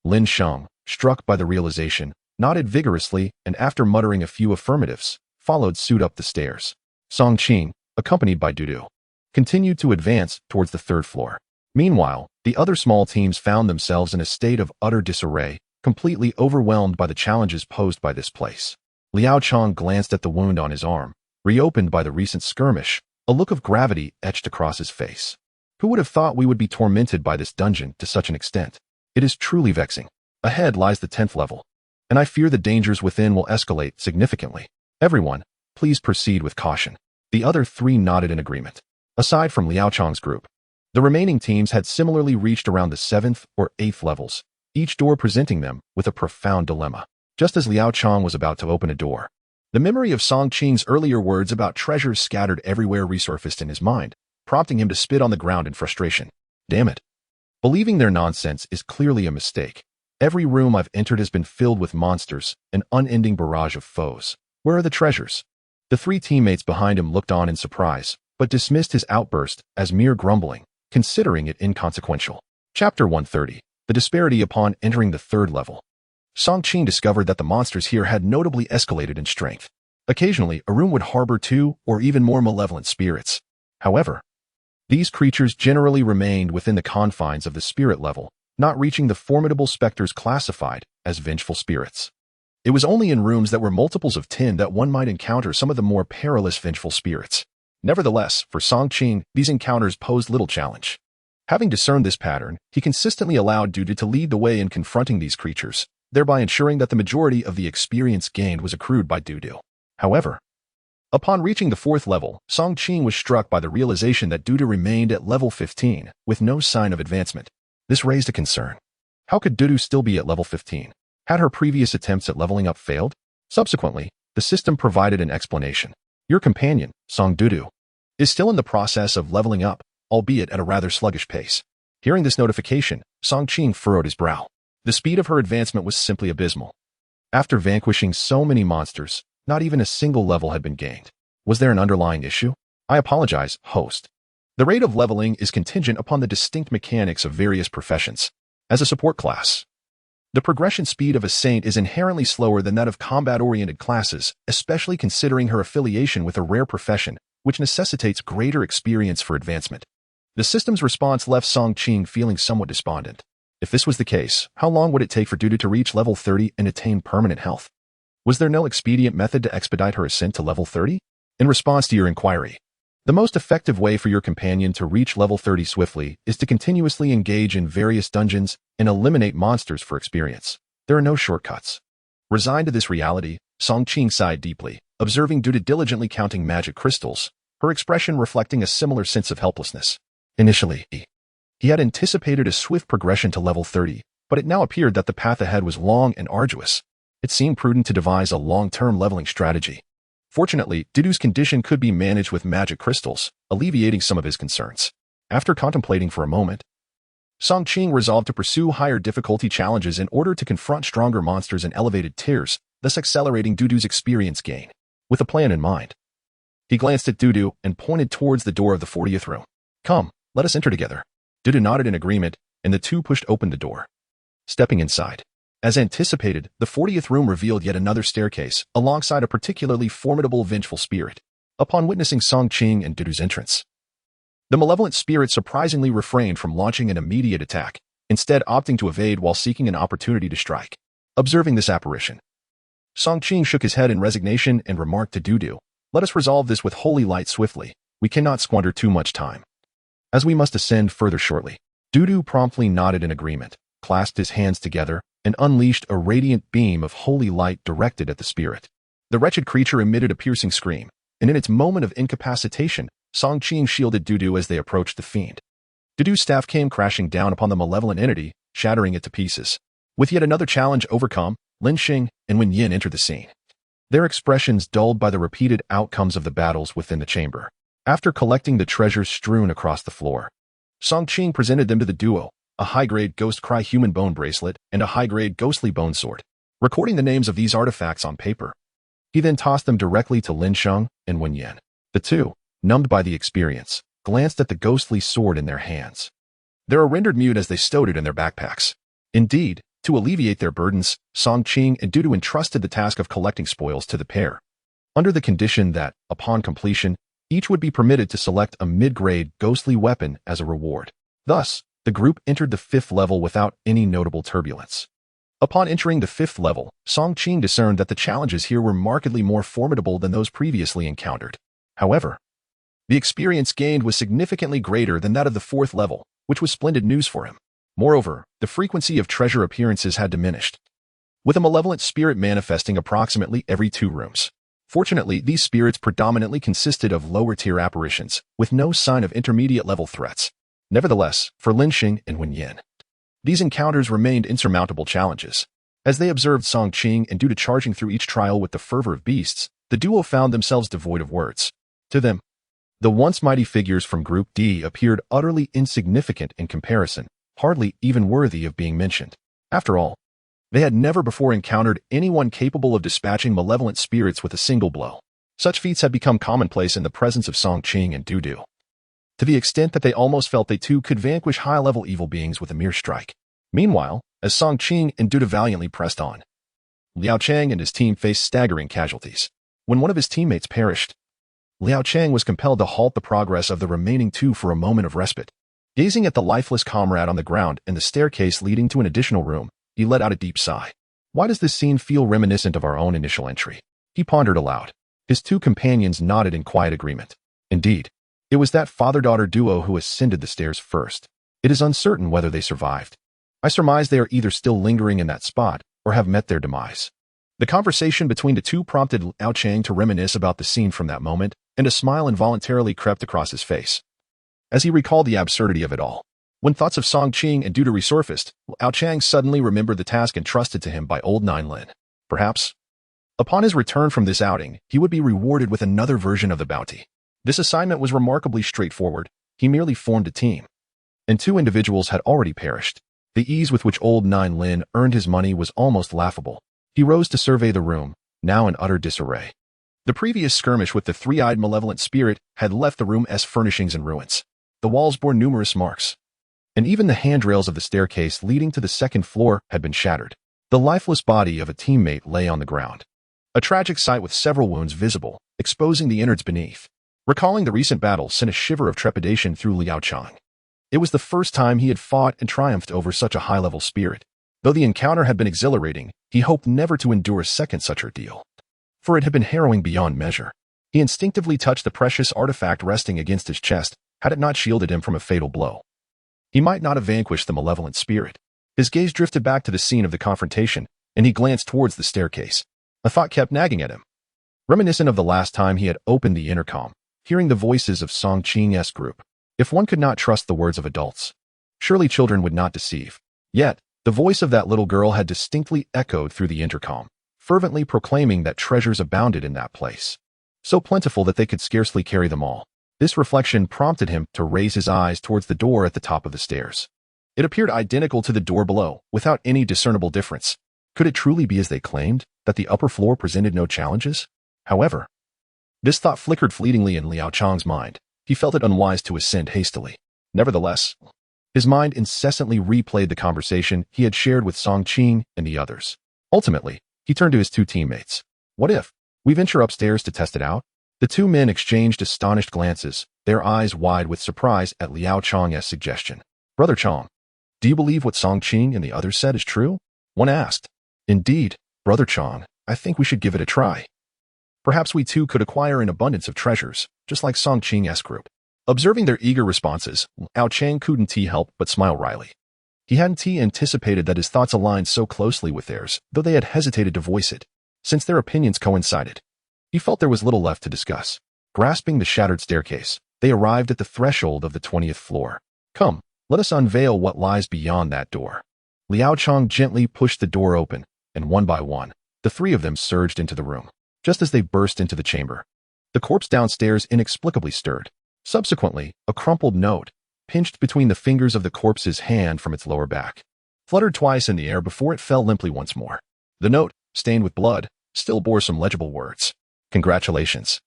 Lin Sheng, struck by the realization, nodded vigorously and after muttering a few affirmatives, followed suit up the stairs. Song Qing, accompanied by Dudu, continued to advance towards the 3rd floor. Meanwhile, the other small teams found themselves in a state of utter disarray, completely overwhelmed by the challenges posed by this place. Liao Chong glanced at the wound on his arm, reopened by the recent skirmish, a look of gravity etched across his face. "Who would have thought we would be tormented by this dungeon to such an extent? It is truly vexing. Ahead lies the 10th level, and I fear the dangers within will escalate significantly. Everyone, please proceed with caution." The other 3 nodded in agreement. Aside from Liao Chang's group, the remaining teams had similarly reached around the 7th or 8th levels, each door presenting them with a profound dilemma. Just as Liao Chang was about to open a door, the memory of Song Qing's earlier words about treasures scattered everywhere resurfaced in his mind, prompting him to spit on the ground in frustration. Damn it. Believing their nonsense is clearly a mistake. Every room I've entered has been filled with monsters, an unending barrage of foes. Where are the treasures? The three teammates behind him looked on in surprise, but dismissed his outburst as mere grumbling, considering it inconsequential. Chapter 130. The disparity upon entering the 3rd level. Song Qing discovered that the monsters here had notably escalated in strength. Occasionally, a room would harbor 2 or even more malevolent spirits. However, these creatures generally remained within the confines of the spirit level, not reaching the formidable specters classified as vengeful spirits. It was only in rooms that were multiples of 10 that one might encounter some of the more perilous vengeful spirits. Nevertheless, for Song Qing, these encounters posed little challenge. Having discerned this pattern, he consistently allowed Dudu to lead the way in confronting these creatures, thereby ensuring that the majority of the experience gained was accrued by Dudu. However, upon reaching the 4th level, Song Qing was struck by the realization that Dudu remained at level 15, with no sign of advancement. This raised a concern. How could Dudu still be at level 15? Had her previous attempts at leveling up failed? Subsequently, the system provided an explanation. Your companion, Song Dudu, is still in the process of leveling up, albeit at a rather sluggish pace. Hearing this notification, Song Qing furrowed his brow. The speed of her advancement was simply abysmal. After vanquishing so many monsters, not even a single level had been gained. Was there an underlying issue? I apologize, host. The rate of leveling is contingent upon the distinct mechanics of various professions. As a support class, the progression speed of a saint is inherently slower than that of combat-oriented classes, especially considering her affiliation with a rare profession, which necessitates greater experience for advancement. The system's response left Song Qing feeling somewhat despondent. If this was the case, how long would it take for Dudu to reach level 30 and attain permanent health? Was there no expedient method to expedite her ascent to level 30? In response to your inquiry, the most effective way for your companion to reach level 30 swiftly is to continuously engage in various dungeons and eliminate monsters for experience. There are no shortcuts. Resigned to this reality, Song Qing sighed deeply, observing Dudu diligently counting magic crystals, her expression reflecting a similar sense of helplessness. Initially, he had anticipated a swift progression to level 30, but it now appeared that the path ahead was long and arduous. It seemed prudent to devise a long-term leveling strategy. Fortunately, Dudu's condition could be managed with magic crystals, alleviating some of his concerns. After contemplating for a moment, Song Qing resolved to pursue higher difficulty challenges in order to confront stronger monsters in elevated tiers, thus accelerating Dudu's experience gain. With a plan in mind, he glanced at Dudu and pointed towards the door of the 40th room. Come, let us enter together. Dudu nodded in agreement, and the two pushed open the door. Stepping inside. As anticipated, the 40th room revealed yet another staircase, alongside a particularly formidable vengeful spirit. Upon witnessing Song Qing and Dudu's entrance, the malevolent spirit surprisingly refrained from launching an immediate attack, instead opting to evade while seeking an opportunity to strike. Observing this apparition, Song Qing shook his head in resignation and remarked to Dudu, "Let us resolve this with holy light swiftly. We cannot squander too much time, as we must ascend further shortly." Dudu promptly nodded in agreement, clasped his hands together, and unleashed a radiant beam of holy light directed at the spirit. The wretched creature emitted a piercing scream, and in its moment of incapacitation, Song Qing shielded Dudu as they approached the fiend. Dudu's staff came crashing down upon the malevolent entity, shattering it to pieces. With yet another challenge overcome, Lin Xing and Wen Yin entered the scene, their expressions dulled by the repeated outcomes of the battles within the chamber. After collecting the treasures strewn across the floor, Song Qing presented them to the duo, a high-grade Ghost Cry human bone bracelet and a high-grade ghostly bone sword. Recording the names of these artifacts on paper, he then tossed them directly to Lin Sheng and Wen Yin. The two, numbed by the experience, glanced at the ghostly sword in their hands. They were rendered mute as they stowed it in their backpacks. Indeed, to alleviate their burdens, Song Qing and Dudu entrusted the task of collecting spoils to the pair, under the condition that, upon completion, each would be permitted to select a mid-grade ghostly weapon as a reward. Thus, the group entered the 5th level without any notable turbulence. Upon entering the 5th level, Song Qing discerned that the challenges here were markedly more formidable than those previously encountered. However, the experience gained was significantly greater than that of the 4th level, which was splendid news for him. Moreover, the frequency of treasure appearances had diminished, with a malevolent spirit manifesting approximately every 2 rooms. Fortunately, these spirits predominantly consisted of lower-tier apparitions, with no sign of intermediate-level threats. Nevertheless, for Lin Xing and Wen Yin, these encounters remained insurmountable challenges. As they observed Song Qing and Dudu charging through each trial with the fervor of beasts, the duo found themselves devoid of words. To them, the once mighty figures from Group D appeared utterly insignificant in comparison, hardly even worthy of being mentioned. After all, they had never before encountered anyone capable of dispatching malevolent spirits with a single blow. Such feats had become commonplace in the presence of Song Qing and Dudu, to the extent that they almost felt they too could vanquish high-level evil beings with a mere strike. Meanwhile, as Song Qing and Dudu valiantly pressed on, Liao Chang and his team faced staggering casualties. When one of his teammates perished, Liao Chang was compelled to halt the progress of the remaining two for a moment of respite. Gazing at the lifeless comrade on the ground and the staircase leading to an additional room, he let out a deep sigh. Why does this scene feel reminiscent of our own initial entry? He pondered aloud. His two companions nodded in quiet agreement. Indeed, it was that father-daughter duo who ascended the stairs first. It is uncertain whether they survived. I surmise they are either still lingering in that spot or have met their demise. The conversation between the two prompted Liao Chang to reminisce about the scene from that moment, and a smile involuntarily crept across his face as he recalled the absurdity of it all. When thoughts of Song Qing and Dudu resurfaced, Liao Chang suddenly remembered the task entrusted to him by old Nine Lin. Perhaps, upon his return from this outing, he would be rewarded with another version of the bounty. This assignment was remarkably straightforward. He merely formed a team, and two individuals had already perished. The ease with which old Nine Lin earned his money was almost laughable. He rose to survey the room, now in utter disarray. The previous skirmish with the three-eyed malevolent spirit had left the room's furnishings in ruins. The walls bore numerous marks, and even the handrails of the staircase leading to the second floor had been shattered. The lifeless body of a teammate lay on the ground, a tragic sight with several wounds visible, exposing the innards beneath. Recalling the recent battle sent a shiver of trepidation through Liao Chang. It was the first time he had fought and triumphed over such a high-level spirit. Though the encounter had been exhilarating, he hoped never to endure a second such ordeal, for it had been harrowing beyond measure. He instinctively touched the precious artifact resting against his chest, had it not shielded him from a fatal blow. He might not have vanquished the malevolent spirit. His gaze drifted back to the scene of the confrontation, and he glanced towards the staircase. A thought kept nagging at him. Reminiscent of the last time he had opened the intercom, hearing the voices of Song Qing's group. If one could not trust the words of adults, surely children would not deceive. Yet, the voice of that little girl had distinctly echoed through the intercom, fervently proclaiming that treasures abounded in that place, so plentiful that they could scarcely carry them all. This reflection prompted him to raise his eyes towards the door at the top of the stairs. It appeared identical to the door below, without any discernible difference. Could it truly be as they claimed, that the upper floor presented no challenges? However, this thought flickered fleetingly in Liao Chang's mind. He felt it unwise to ascend hastily. Nevertheless, his mind incessantly replayed the conversation he had shared with Song Qing and the others. Ultimately, he turned to his two teammates. What if we venture upstairs to test it out? The two men exchanged astonished glances, their eyes wide with surprise at Liao Chang's suggestion. Brother Chang, do you believe what Song Qing and the others said is true? One asked. Indeed, Brother Chang, I think we should give it a try. Perhaps we too could acquire an abundance of treasures, just like Song Qing's group. Observing their eager responses, Liao Chang couldn't help but smile wryly. He hadn't anticipated that his thoughts aligned so closely with theirs, though they had hesitated to voice it. Since their opinions coincided, he felt there was little left to discuss. Grasping the shattered staircase, they arrived at the threshold of the 20th floor. Come, let us unveil what lies beyond that door. Liao Chang gently pushed the door open, and one by one, the three of them surged into the room. Just as they burst into the chamber, the corpse downstairs inexplicably stirred. Subsequently, a crumpled note, pinched between the fingers of the corpse's hand from its lower back, fluttered twice in the air before it fell limply once more. The note, stained with blood, still bore some legible words. Congratulations.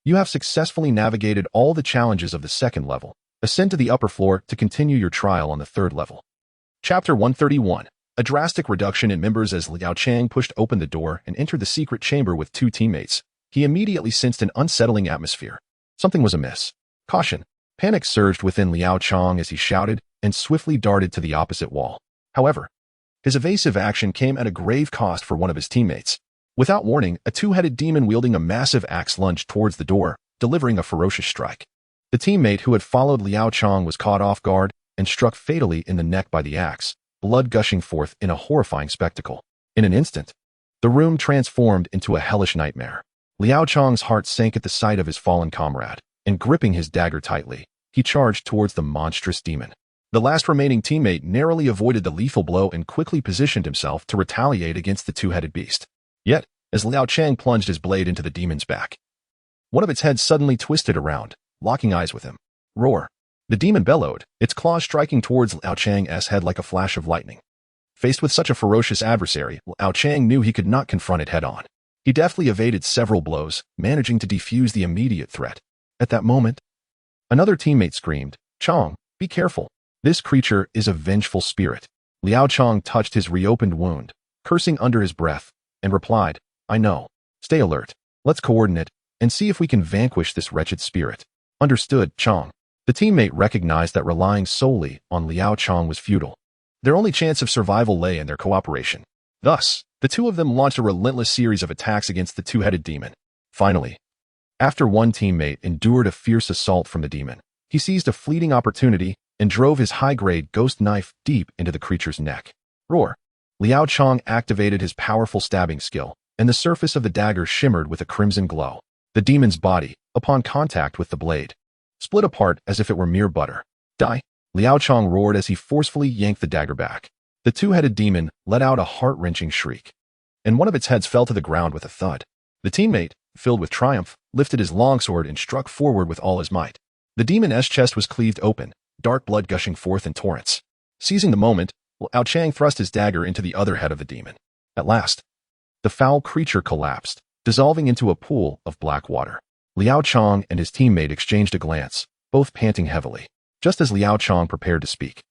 You have successfully navigated all the challenges of the second level. Ascend to the upper floor to continue your trial on the third level. Chapter 131. A drastic reduction in members. As Liao Chang pushed open the door and entered the secret chamber with two teammates, he immediately sensed an unsettling atmosphere. Something was amiss. Caution. Panic surged within Liao Chang as he shouted and swiftly darted to the opposite wall. However, his evasive action came at a grave cost for one of his teammates. Without warning, a two-headed demon wielding a massive axe lunged towards the door, delivering a ferocious strike. The teammate who had followed Liao Chang was caught off guard and struck fatally in the neck by the axe, blood gushing forth in a horrifying spectacle. In an instant, the room transformed into a hellish nightmare. Liao Chang's heart sank at the sight of his fallen comrade, and gripping his dagger tightly, he charged towards the monstrous demon. The last remaining teammate narrowly avoided the lethal blow and quickly positioned himself to retaliate against the two-headed beast. Yet, as Liao Chang plunged his blade into the demon's back, one of its heads suddenly twisted around, locking eyes with him. Roar! The demon bellowed, its claws striking towards Liao Chang's head like a flash of lightning. Faced with such a ferocious adversary, Liao Chang knew he could not confront it head-on. He deftly evaded several blows, managing to defuse the immediate threat. At that moment, another teammate screamed, "Chang, be careful. This creature is a vengeful spirit." Liao Chang touched his reopened wound, cursing under his breath, and replied, "I know. Stay alert. Let's coordinate and see if we can vanquish this wretched spirit." Understood, Chang. The teammate recognized that relying solely on Liao Chang was futile. Their only chance of survival lay in their cooperation. Thus, the two of them launched a relentless series of attacks against the two-headed demon. Finally, after one teammate endured a fierce assault from the demon, he seized a fleeting opportunity and drove his high-grade ghost knife deep into the creature's neck. Roar! Liao Chang activated his powerful stabbing skill, and the surface of the dagger shimmered with a crimson glow. The demon's body, upon contact with the blade, split apart as if it were mere butter. Die! Liao Chang roared as he forcefully yanked the dagger back. The two-headed demon let out a heart-wrenching shriek, and one of its heads fell to the ground with a thud. The teammate, filled with triumph, lifted his longsword and struck forward with all his might. The demon's chest was cleaved open, dark blood gushing forth in torrents. Seizing the moment, Liao Chang thrust his dagger into the other head of the demon. At last, the foul creature collapsed, dissolving into a pool of black water. Liao Chang and his teammate exchanged a glance, both panting heavily. Just as Liao Chang prepared to speak,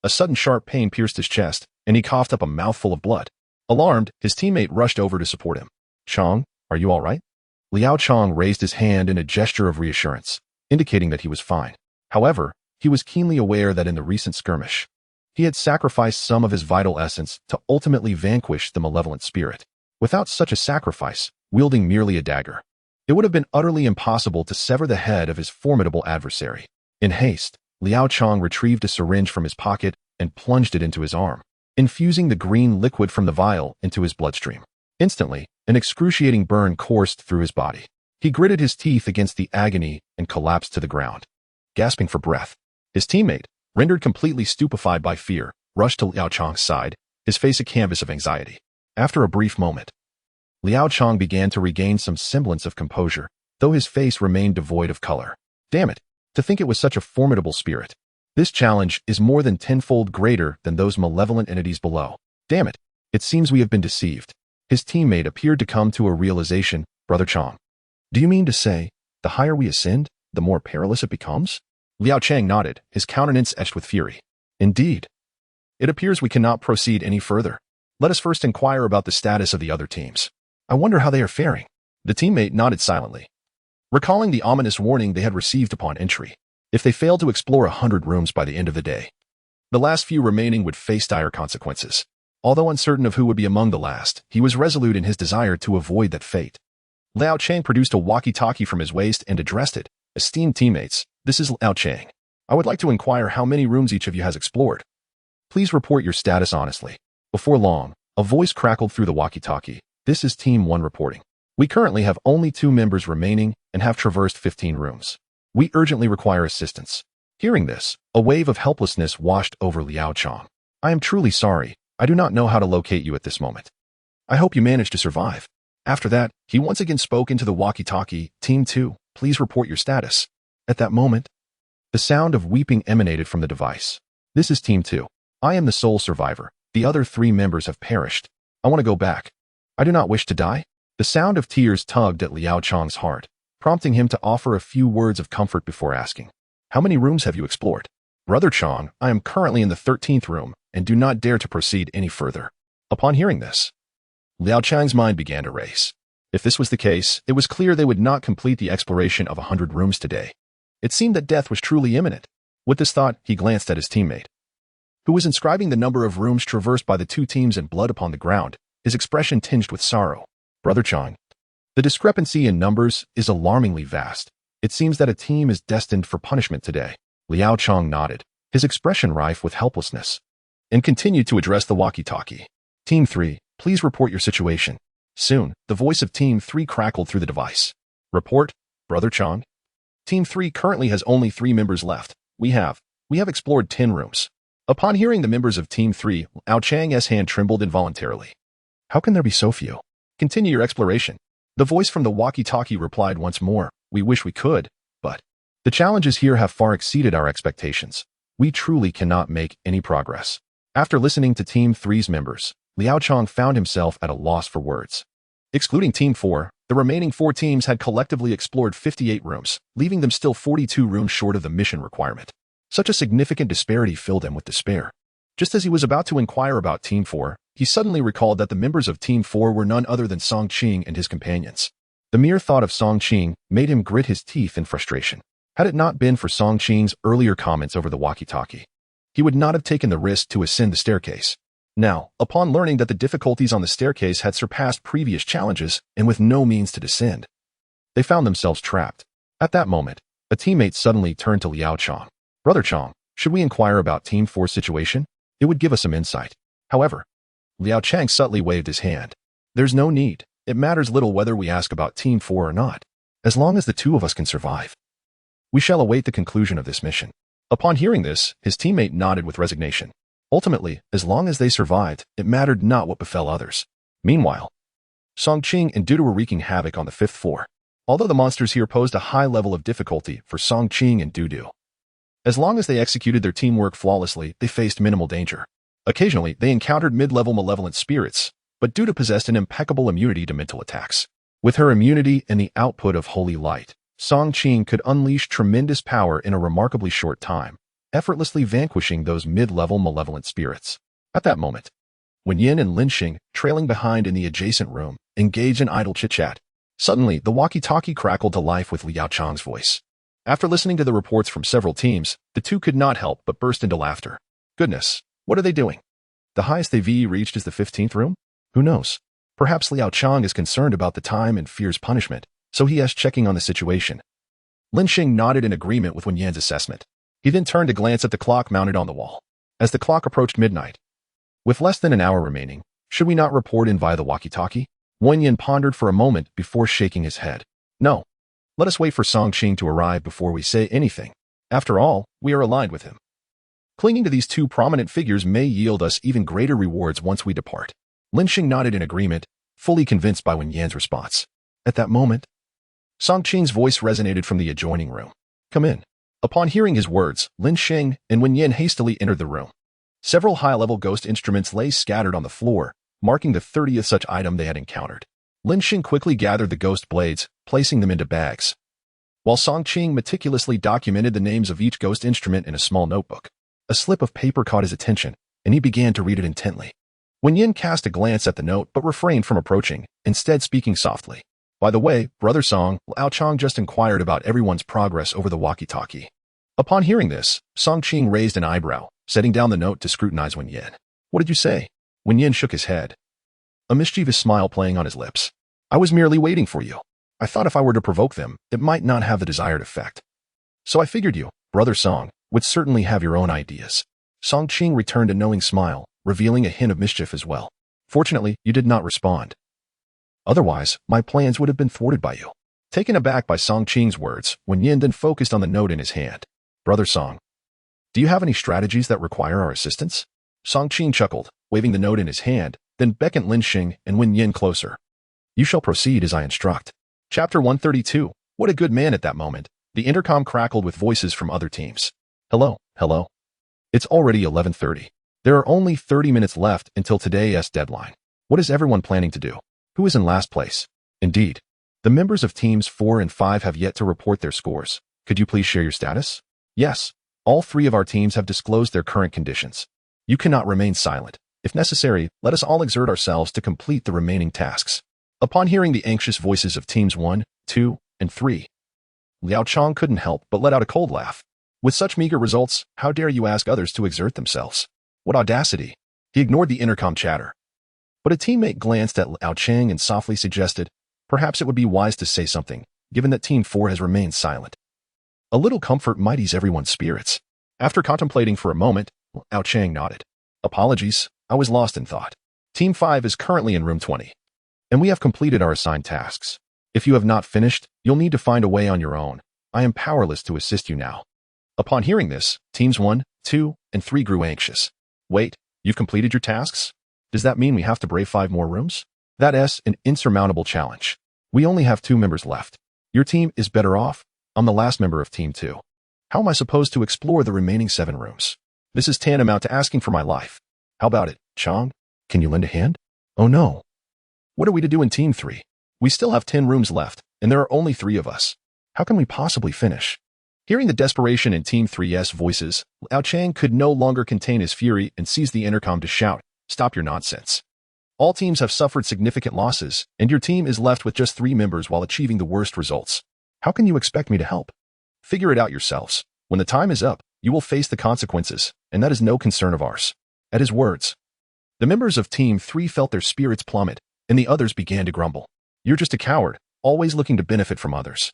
a sudden sharp pain pierced his chest, and he coughed up a mouthful of blood. Alarmed, his teammate rushed over to support him. "Chang, are you all right?" Liao Chang raised his hand in a gesture of reassurance, indicating that he was fine. However, he was keenly aware that in the recent skirmish, he had sacrificed some of his vital essence to ultimately vanquish the malevolent spirit. Without such a sacrifice, wielding merely a dagger, it would have been utterly impossible to sever the head of his formidable adversary. In haste, Liao Chang retrieved a syringe from his pocket and plunged it into his arm, infusing the green liquid from the vial into his bloodstream. Instantly, an excruciating burn coursed through his body. He gritted his teeth against the agony and collapsed to the ground, gasping for breath. His teammate, rendered completely stupefied by fear, rushed to Liao Chang's side, his face a canvas of anxiety. After a brief moment, Liao Chang began to regain some semblance of composure, though his face remained devoid of color. Damn it! To think it was such a formidable spirit. This challenge is more than tenfold greater than those malevolent entities below. Damn it! It seems we have been deceived. His teammate appeared to come to a realization. Brother Chang, do you mean to say, the higher we ascend, the more perilous it becomes? Liao Chang nodded, his countenance etched with fury. Indeed. It appears we cannot proceed any further. Let us first inquire about the status of the other teams. I wonder how they are faring. The teammate nodded silently, recalling the ominous warning they had received upon entry. If they failed to explore 100 rooms by the end of the day, the last few remaining would face dire consequences. Although uncertain of who would be among the last, he was resolute in his desire to avoid that fate. Liao Chang produced a walkie-talkie from his waist and addressed it. Esteemed teammates, this is Liao Chang. I would like to inquire how many rooms each of you has explored. Please report your status honestly. Before long, a voice crackled through the walkie-talkie. This is Team 1 reporting. We currently have only 2 members remaining and have traversed 15 rooms. We urgently require assistance. Hearing this, a wave of helplessness washed over Liao Chang. I am truly sorry. I do not know how to locate you at this moment. I hope you managed to survive. After that, he once again spoke into the walkie-talkie. Team 2, please report your status. At that moment, the sound of weeping emanated from the device. This is Team 2. I am the sole survivor. The other 3 members have perished. I want to go back. I do not wish to die. The sound of tears tugged at Liao Chang's heart, prompting him to offer a few words of comfort before asking, how many rooms have you explored? Brother Chang, I am currently in the 13th room and do not dare to proceed any further. Upon hearing this, Liao Chang's mind began to race. If this was the case, it was clear they would not complete the exploration of 100 rooms today. It seemed that death was truly imminent. With this thought, he glanced at his teammate, who was inscribing the number of rooms traversed by the 2 teams in blood upon the ground, his expression tinged with sorrow. Brother Chang, the discrepancy in numbers is alarmingly vast. It seems that a team is destined for punishment today. Liao Chang nodded, his expression rife with helplessness, and continued to address the walkie-talkie. Team 3, please report your situation. Soon, the voice of Team 3 crackled through the device. Report, Brother Chong. Team 3 currently has only 3 members left. We have explored 10 rooms. Upon hearing the members of Team 3, Ao Chang's hand trembled involuntarily. How can there be so few? Continue your exploration. The voice from the walkie-talkie replied once more. We wish we could, but the challenges here have far exceeded our expectations. We truly cannot make any progress. After listening to Team 3's members, Liao Chong found himself at a loss for words. Excluding Team 4, the remaining 4 teams had collectively explored 58 rooms, leaving them still 42 rooms short of the mission requirement. Such a significant disparity filled him with despair. Just as he was about to inquire about Team 4, he suddenly recalled that the members of Team 4 were none other than Song Qing and his companions. The mere thought of Song Qing made him grit his teeth in frustration. Had it not been for Song Qing's earlier comments over the walkie-talkie, he would not have taken the risk to ascend the staircase. Now, upon learning that the difficulties on the staircase had surpassed previous challenges and with no means to descend, they found themselves trapped. At that moment, a teammate suddenly turned to Liao Chong. Brother Chong, should we inquire about Team 4's situation? It would give us some insight. However, Liao Chang subtly waved his hand. There's no need. It matters little whether we ask about Team 4 or not. As long as the 2 of us can survive, we shall await the conclusion of this mission. Upon hearing this, his teammate nodded with resignation. Ultimately, as long as they survived, it mattered not what befell others. Meanwhile, Song Qing and Dudu were wreaking havoc on the 5th floor. Although the monsters here posed a high level of difficulty for Song Qing and Dudu, as long as they executed their teamwork flawlessly, they faced minimal danger. Occasionally, they encountered mid-level malevolent spirits, but Dudu possessed an impeccable immunity to mental attacks. With her immunity and the output of holy light, Song Qing could unleash tremendous power in a remarkably short time, effortlessly vanquishing those mid-level malevolent spirits. At that moment, Wen Yin and Lin Xing, trailing behind in the adjacent room, engaged in idle chit-chat. Suddenly, the walkie-talkie crackled to life with Liao Chang's voice. After listening to the reports from several teams, the 2 could not help but burst into laughter. Goodness, what are they doing? The highest they've reached is the 15th room? Who knows? Perhaps Liao Chang is concerned about the time and fears punishment, so he is checking on the situation. Lin Xing nodded in agreement with Wen Yan's assessment. He then turned to glance at the clock mounted on the wall. As the clock approached midnight, with less than an hour remaining, should we not report in via the walkie-talkie? Wen Yan pondered for a moment before shaking his head. No. Let us wait for Song Qing to arrive before we say anything. After all, we are aligned with him. Clinging to these 2 prominent figures may yield us even greater rewards once we depart. Lin Xing nodded in agreement, fully convinced by Wen Yan's response. At that moment, Song Qing's voice resonated from the adjoining room. Come in. Upon hearing his words, Lin Xing and Wen Yan hastily entered the room. Several high-level ghost instruments lay scattered on the floor, marking the 30th such item they had encountered. Lin Xing quickly gathered the ghost blades, placing them into bags, while Song Qing meticulously documented the names of each ghost instrument in a small notebook. A slip of paper caught his attention, and he began to read it intently. Wen Yin cast a glance at the note but refrained from approaching, instead speaking softly. By the way, Brother Song, Liao Chang just inquired about everyone's progress over the walkie-talkie. Upon hearing this, Song Qing raised an eyebrow, setting down the note to scrutinize Wen Yin. What did you say? Wen Yin shook his head, a mischievous smile playing on his lips. I was merely waiting for you. I thought if I were to provoke them, it might not have the desired effect. So I figured you, Brother Song, would certainly have your own ideas. Song Qing returned a knowing smile, revealing a hint of mischief as well. Fortunately, you did not respond. Otherwise, my plans would have been thwarted by you. Taken aback by Song Qing's words, Wen Yin then focused on the note in his hand. Brother Song, do you have any strategies that require our assistance? Song Qing chuckled, waving the note in his hand, then beckoned Lin Xing and Wen Yin closer. You shall proceed as I instruct. Chapter 132. What a good man. At that moment, the intercom crackled with voices from other teams. Hello, hello. It's already 11:30. There are only 30 minutes left until today's deadline. What is everyone planning to do? Who is in last place? Indeed. The members of teams 4 and 5 have yet to report their scores. Could you please share your status? Yes. All 3 of our teams have disclosed their current conditions. You cannot remain silent. If necessary, let us all exert ourselves to complete the remaining tasks. Upon hearing the anxious voices of teams 1, 2, and 3, Liao Chang couldn't help but let out a cold laugh. With such meager results, how dare you ask others to exert themselves? What audacity! He ignored the intercom chatter. But a teammate glanced at Liao Chang and softly suggested, perhaps it would be wise to say something, given that Team 4 has remained silent. A little comfort might ease everyone's spirits. After contemplating for a moment, Liao Chang nodded. Apologies, I was lost in thought. Team 5 is currently in room 20. and we have completed our assigned tasks. If you have not finished, you'll need to find a way on your own. I am powerless to assist you now." Upon hearing this, teams 1, 2, and 3 grew anxious. "Wait, you've completed your tasks? Does that mean we have to brave 5 more rooms? That's an insurmountable challenge. We only have 2 members left. Your team is better off. I'm the last member of Team 2. How am I supposed to explore the remaining 7 rooms? This is tantamount to asking for my life. How about it, Chong? Can you lend a hand? Oh no. What are we to do in Team 3? We still have 10 rooms left, and there are only 3 of us. How can we possibly finish?" Hearing the desperation in Team 3's voices, Liao Chang could no longer contain his fury and seized the intercom to shout, "Stop your nonsense. All teams have suffered significant losses, and your team is left with just 3 members while achieving the worst results. How can you expect me to help? Figure it out yourselves. When the time is up, you will face the consequences, and that is no concern of ours." At his words, the members of Team 3 felt their spirits plummet, and the others began to grumble. "You're just a coward, always looking to benefit from others.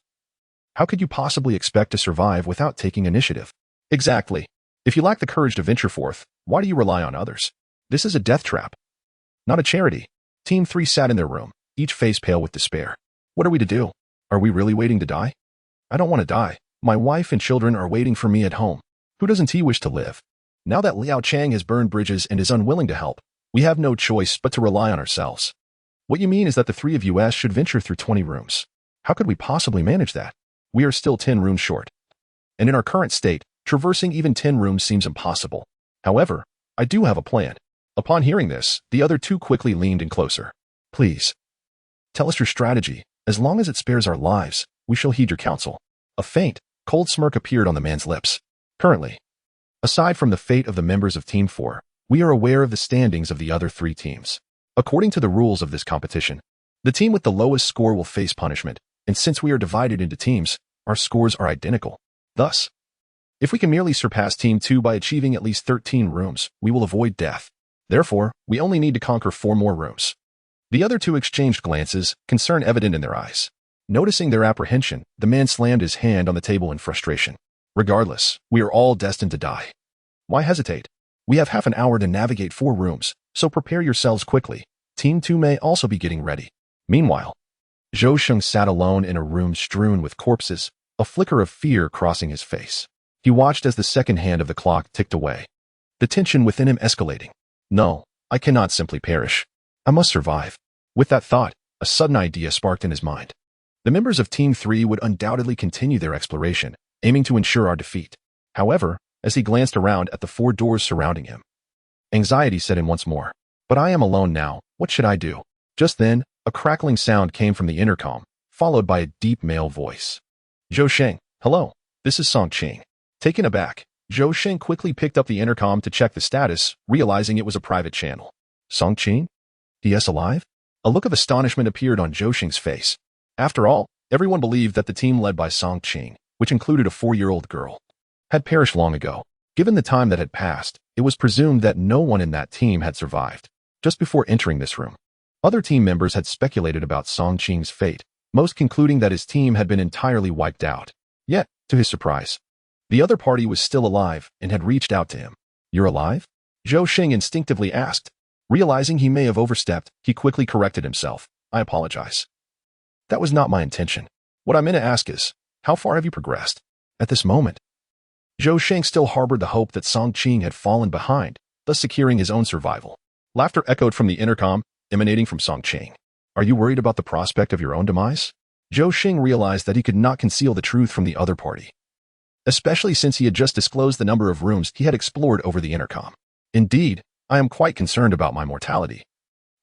How could you possibly expect to survive without taking initiative?" Exactly. If you lack the courage to venture forth, why do you rely on others? This is a death trap, not a charity. Team 3 sat in their room, each face pale with despair. What are we to do? Are we really waiting to die? I don't want to die. My wife and children are waiting for me at home. Who doesn't he wish to live? Now that Liao Chang has burned bridges and is unwilling to help, we have no choice but to rely on ourselves. What you mean is that the 3 of us should venture through 20 rooms. How could we possibly manage that? We are still 10 rooms short. And in our current state, traversing even 10 rooms seems impossible. However, I do have a plan. Upon hearing this, the other 2 quickly leaned in closer. "Please, tell us your strategy. As long as it spares our lives, we shall heed your counsel." A faint, cold smirk appeared on the man's lips. "Currently, aside from the fate of the members of Team 4, we are aware of the standings of the other 3 teams. According to the rules of this competition, the team with the lowest score will face punishment, and since we are divided into teams, our scores are identical. Thus, if we can merely surpass Team 2 by achieving at least 13 rooms, we will avoid death. Therefore, we only need to conquer 4 more rooms." The other 2 exchanged glances, concern evident in their eyes. Noticing their apprehension, the man slammed his hand on the table in frustration. "Regardless, we are all destined to die. Why hesitate? We have half an hour to navigate 4 rooms, so prepare yourselves quickly. Team 2 may also be getting ready." Meanwhile, Zhou Sheng sat alone in a room strewn with corpses, a flicker of fear crossing his face. He watched as the second hand of the clock ticked away, the tension within him escalating. "No, I cannot simply perish. I must survive." With that thought, a sudden idea sparked in his mind. The members of Team 3 would undoubtedly continue their exploration, aiming to ensure our defeat. However, as he glanced around at the 4 doors surrounding him, anxiety set in once more. "But I am alone now. What should I do?" Just then, a crackling sound came from the intercom, followed by a deep male voice. "Zhou Sheng, hello. This is Song Qing." Taken aback, Zhou Sheng quickly picked up the intercom to check the status, realizing it was a private channel. "Song Qing? He is alive?" A look of astonishment appeared on Zhou Sheng's face. After all, everyone believed that the team led by Song Qing, which included a 4-year-old girl, had perished long ago. Given the time that had passed, it was presumed that no one in that team had survived. Just before entering this room, other team members had speculated about Song Qing's fate, most concluding that his team had been entirely wiped out. Yet, to his surprise, the other party was still alive and had reached out to him. "You're alive?" Zhou Sheng instinctively asked. Realizing he may have overstepped, he quickly corrected himself. "I apologize. That was not my intention. What I meant to ask is, how far have you progressed?" At this moment, Zhou Sheng still harbored the hope that Song Qing had fallen behind, thus securing his own survival. Laughter echoed from the intercom, emanating from Song Qing. "Are you worried about the prospect of your own demise?" Zhou Sheng realized that he could not conceal the truth from the other party, especially since he had just disclosed the number of rooms he had explored over the intercom. "Indeed, I am quite concerned about my mortality,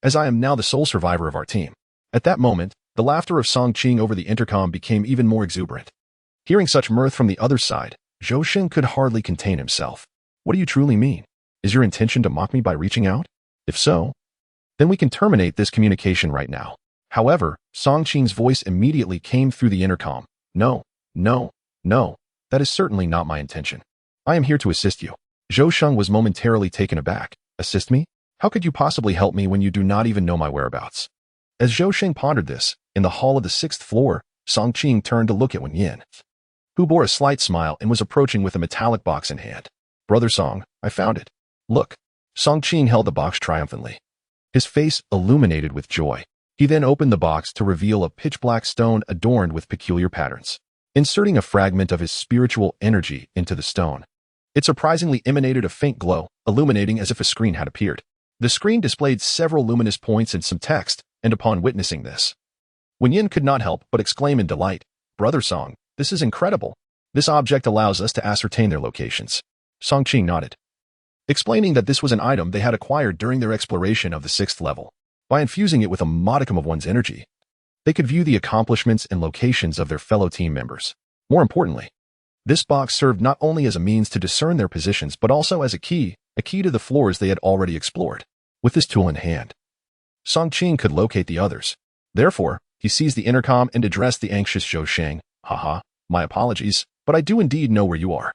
as I am now the sole survivor of our team." At that moment, the laughter of Song Qing over the intercom became even more exuberant. Hearing such mirth from the other side, Zhou Sheng could hardly contain himself. "What do you truly mean? Is your intention to mock me by reaching out? If so, then we can terminate this communication right now." However, Song Qing's voice immediately came through the intercom. "No, no, no, that is certainly not my intention. I am here to assist you." Zhou Sheng was momentarily taken aback. "Assist me? How could you possibly help me when you do not even know my whereabouts?" As Zhou Sheng pondered this, in the hall of the 6th floor, Song Qing turned to look at Wen Yin, who bore a slight smile and was approaching with a metallic box in hand. "Brother Song, I found it. Look." Song Qing held the box triumphantly, his face illuminated with joy. He then opened the box to reveal a pitch-black stone adorned with peculiar patterns. Inserting a fragment of his spiritual energy into the stone, it surprisingly emanated a faint glow, illuminating as if a screen had appeared. The screen displayed several luminous points and some text, and upon witnessing this, Wen Yin could not help but exclaim in delight, "Brother Song, this is incredible. This object allows us to ascertain their locations." Song Qing nodded, explaining that this was an item they had acquired during their exploration of the 6th level. By infusing it with a modicum of one's energy, they could view the accomplishments and locations of their fellow team members. More importantly, this box served not only as a means to discern their positions but also as a key to the floors they had already explored. With this tool in hand, Song Qing could locate the others. Therefore, he seized the intercom and addressed the anxious Zhou Sheng. "Haha, my apologies, but I do indeed know where you are.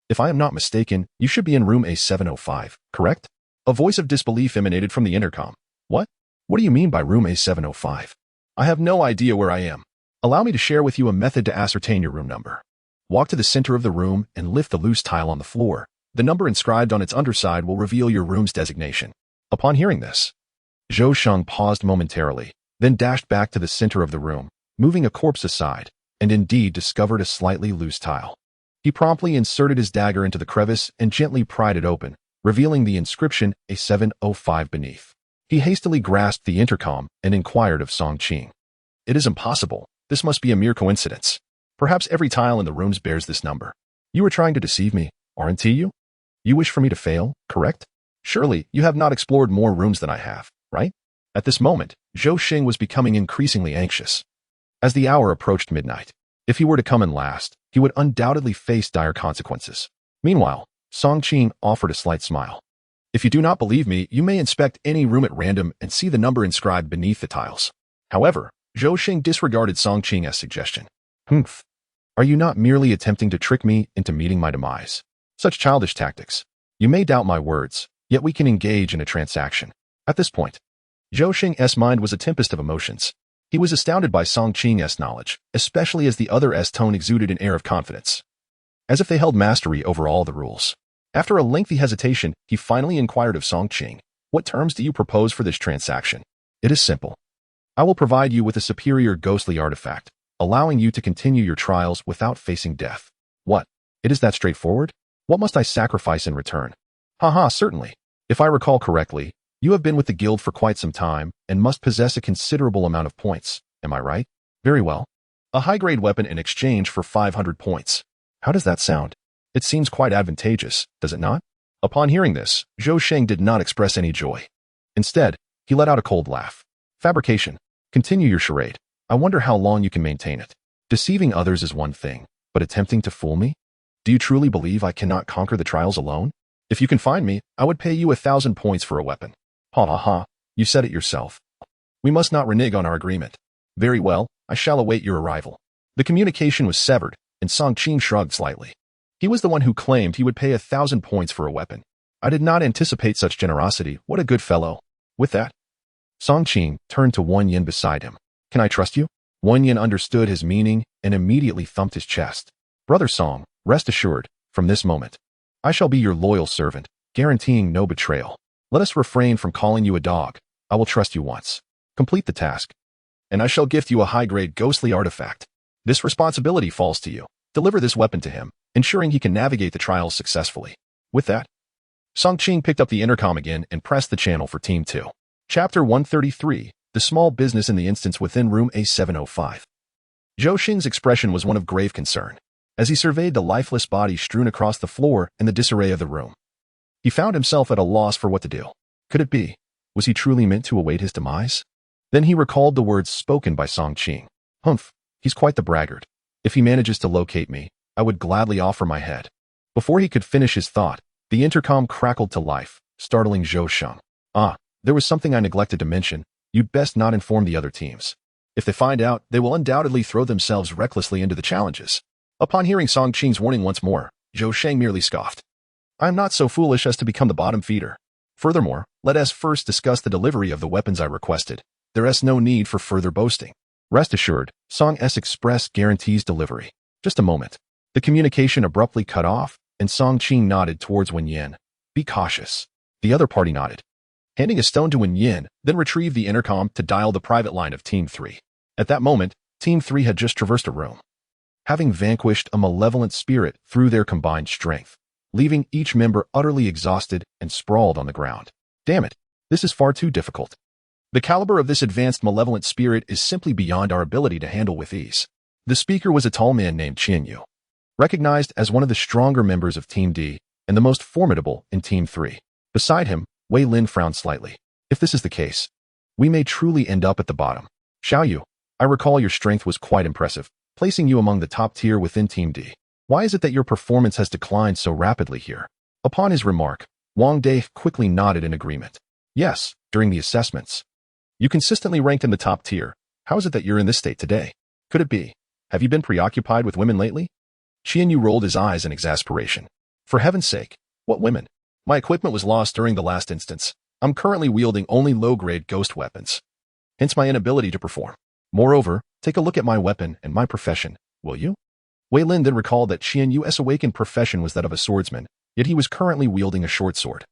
If I am not mistaken, you should be in room A705, correct?" A voice of disbelief emanated from the intercom. "What? What do you mean by room A705? I have no idea where I am. Allow me to share with you a method to ascertain your room number. Walk to the center of the room and lift the loose tile on the floor. The number inscribed on its underside will reveal your room's designation." Upon hearing this, Zhou Sheng paused momentarily, then dashed back to the center of the room, moving a corpse aside, and indeed discovered a slightly loose tile. He promptly inserted his dagger into the crevice and gently pried it open, revealing the inscription A705 beneath. He hastily grasped the intercom and inquired of Song Qing. "It is impossible. This must be a mere coincidence. Perhaps every tile in the rooms bears this number. You are trying to deceive me, aren't you? You wish for me to fail, correct? Surely you have not explored more rooms than I have, right?" At this moment, Zhou Sheng was becoming increasingly anxious. As the hour approached midnight, if he were to come in last, he would undoubtedly face dire consequences. Meanwhile, Song Qing offered a slight smile. "If you do not believe me, you may inspect any room at random and see the number inscribed beneath the tiles." However, Zhou Sheng disregarded Song Qing's suggestion. "Humph. Are you not merely attempting to trick me into meeting my demise? Such childish tactics. You may doubt my words, yet we can engage in a transaction." At this point, Zhou Sheng's mind was a tempest of emotions. He was astounded by Song Qing's knowledge, especially as the other's tone exuded an air of confidence, as if they held mastery over all the rules. After a lengthy hesitation, he finally inquired of Song Qing, "What terms do you propose for this transaction?" "It is simple. I will provide you with a superior ghostly artifact, allowing you to continue your trials without facing death." "What? It is that straightforward? What must I sacrifice in return?" "Haha, certainly. If I recall correctly, you have been with the guild for quite some time and must possess a considerable amount of points. Am I right?" "Very well. A high-grade weapon in exchange for 500 points. How does that sound? It seems quite advantageous, does it not?" Upon hearing this, Zhou Sheng did not express any joy. Instead, he let out a cold laugh. "Fabrication. Continue your charade. I wonder how long you can maintain it. Deceiving others is one thing, but attempting to fool me? Do you truly believe I cannot conquer the trials alone? If you can find me, I would pay you 1,000 points for a weapon." "Ha ha ha, you said it yourself. We must not renege on our agreement." "Very well, I shall await your arrival." The communication was severed, and Song Qing shrugged slightly. He was the one who claimed he would pay 1,000 points for a weapon. "I did not anticipate such generosity. What a good fellow." With that, Song Qing turned to Wen Yin beside him. "Can I trust you?" Wen Yin understood his meaning and immediately thumped his chest. "Brother Song, rest assured, from this moment, I shall be your loyal servant, guaranteeing no betrayal. Let us refrain from calling you a dog. I will trust you once. Complete the task, and I shall gift you a high-grade ghostly artifact. This responsibility falls to you. Deliver this weapon to him, ensuring he can navigate the trials successfully." With that, Song Qing picked up the intercom again and pressed the channel for Team 2. Chapter 133, The Small Business in the Instance Within Room A705. Zhou Sheng's expression was one of grave concern, as he surveyed the lifeless body strewn across the floor and the disarray of the room. He found himself at a loss for what to do. Could it be? Was he truly meant to await his demise? Then he recalled the words spoken by Song Qing. "Humph, he's quite the braggart. If he manages to locate me, I would gladly offer my head." Before he could finish his thought, the intercom crackled to life, startling Zhou Sheng. "Ah, there was something I neglected to mention. You'd best not inform the other teams. If they find out, they will undoubtedly throw themselves recklessly into the challenges." Upon hearing Song Qing's warning once more, Zhou Sheng merely scoffed. "I am not so foolish as to become the bottom feeder. Furthermore, let us first discuss the delivery of the weapons I requested. There is no need for further boasting. Rest assured, Song S Express guarantees delivery." Just a moment. The communication abruptly cut off, and Song Qing nodded towards Wen Yin. "Be cautious." The other party nodded. handing a stone to Wen Yin, then retrieved the intercom to dial the private line of Team 3. At that moment, Team 3 had just traversed a room, having vanquished a malevolent spirit through their combined strength, leaving each member utterly exhausted and sprawled on the ground. Damn it, this is far too difficult. The caliber of this advanced malevolent spirit is simply beyond our ability to handle with ease. The speaker was a tall man named Qian Yu, recognized as one of the stronger members of Team D and the most formidable in Team 3. Beside him, Wei Lin frowned slightly. If this is the case, we may truly end up at the bottom. Xiao Yu, I recall your strength was quite impressive, placing you among the top tier within Team D. Why is it that your performance has declined so rapidly here? Upon his remark, Wang Dai quickly nodded in agreement. Yes, during the assessments. You consistently ranked in the top tier. How is it that you're in this state today? Could it be? Have you been preoccupied with women lately? Qian Yu rolled his eyes in exasperation. For heaven's sake, what women? My equipment was lost during the last instance. I'm currently wielding only low-grade ghost weapons, hence my inability to perform. Moreover, take a look at my weapon and my profession, will you? Wei Lin then recalled that Qian Yu's awakened profession was that of a swordsman, yet he was currently wielding a short sword,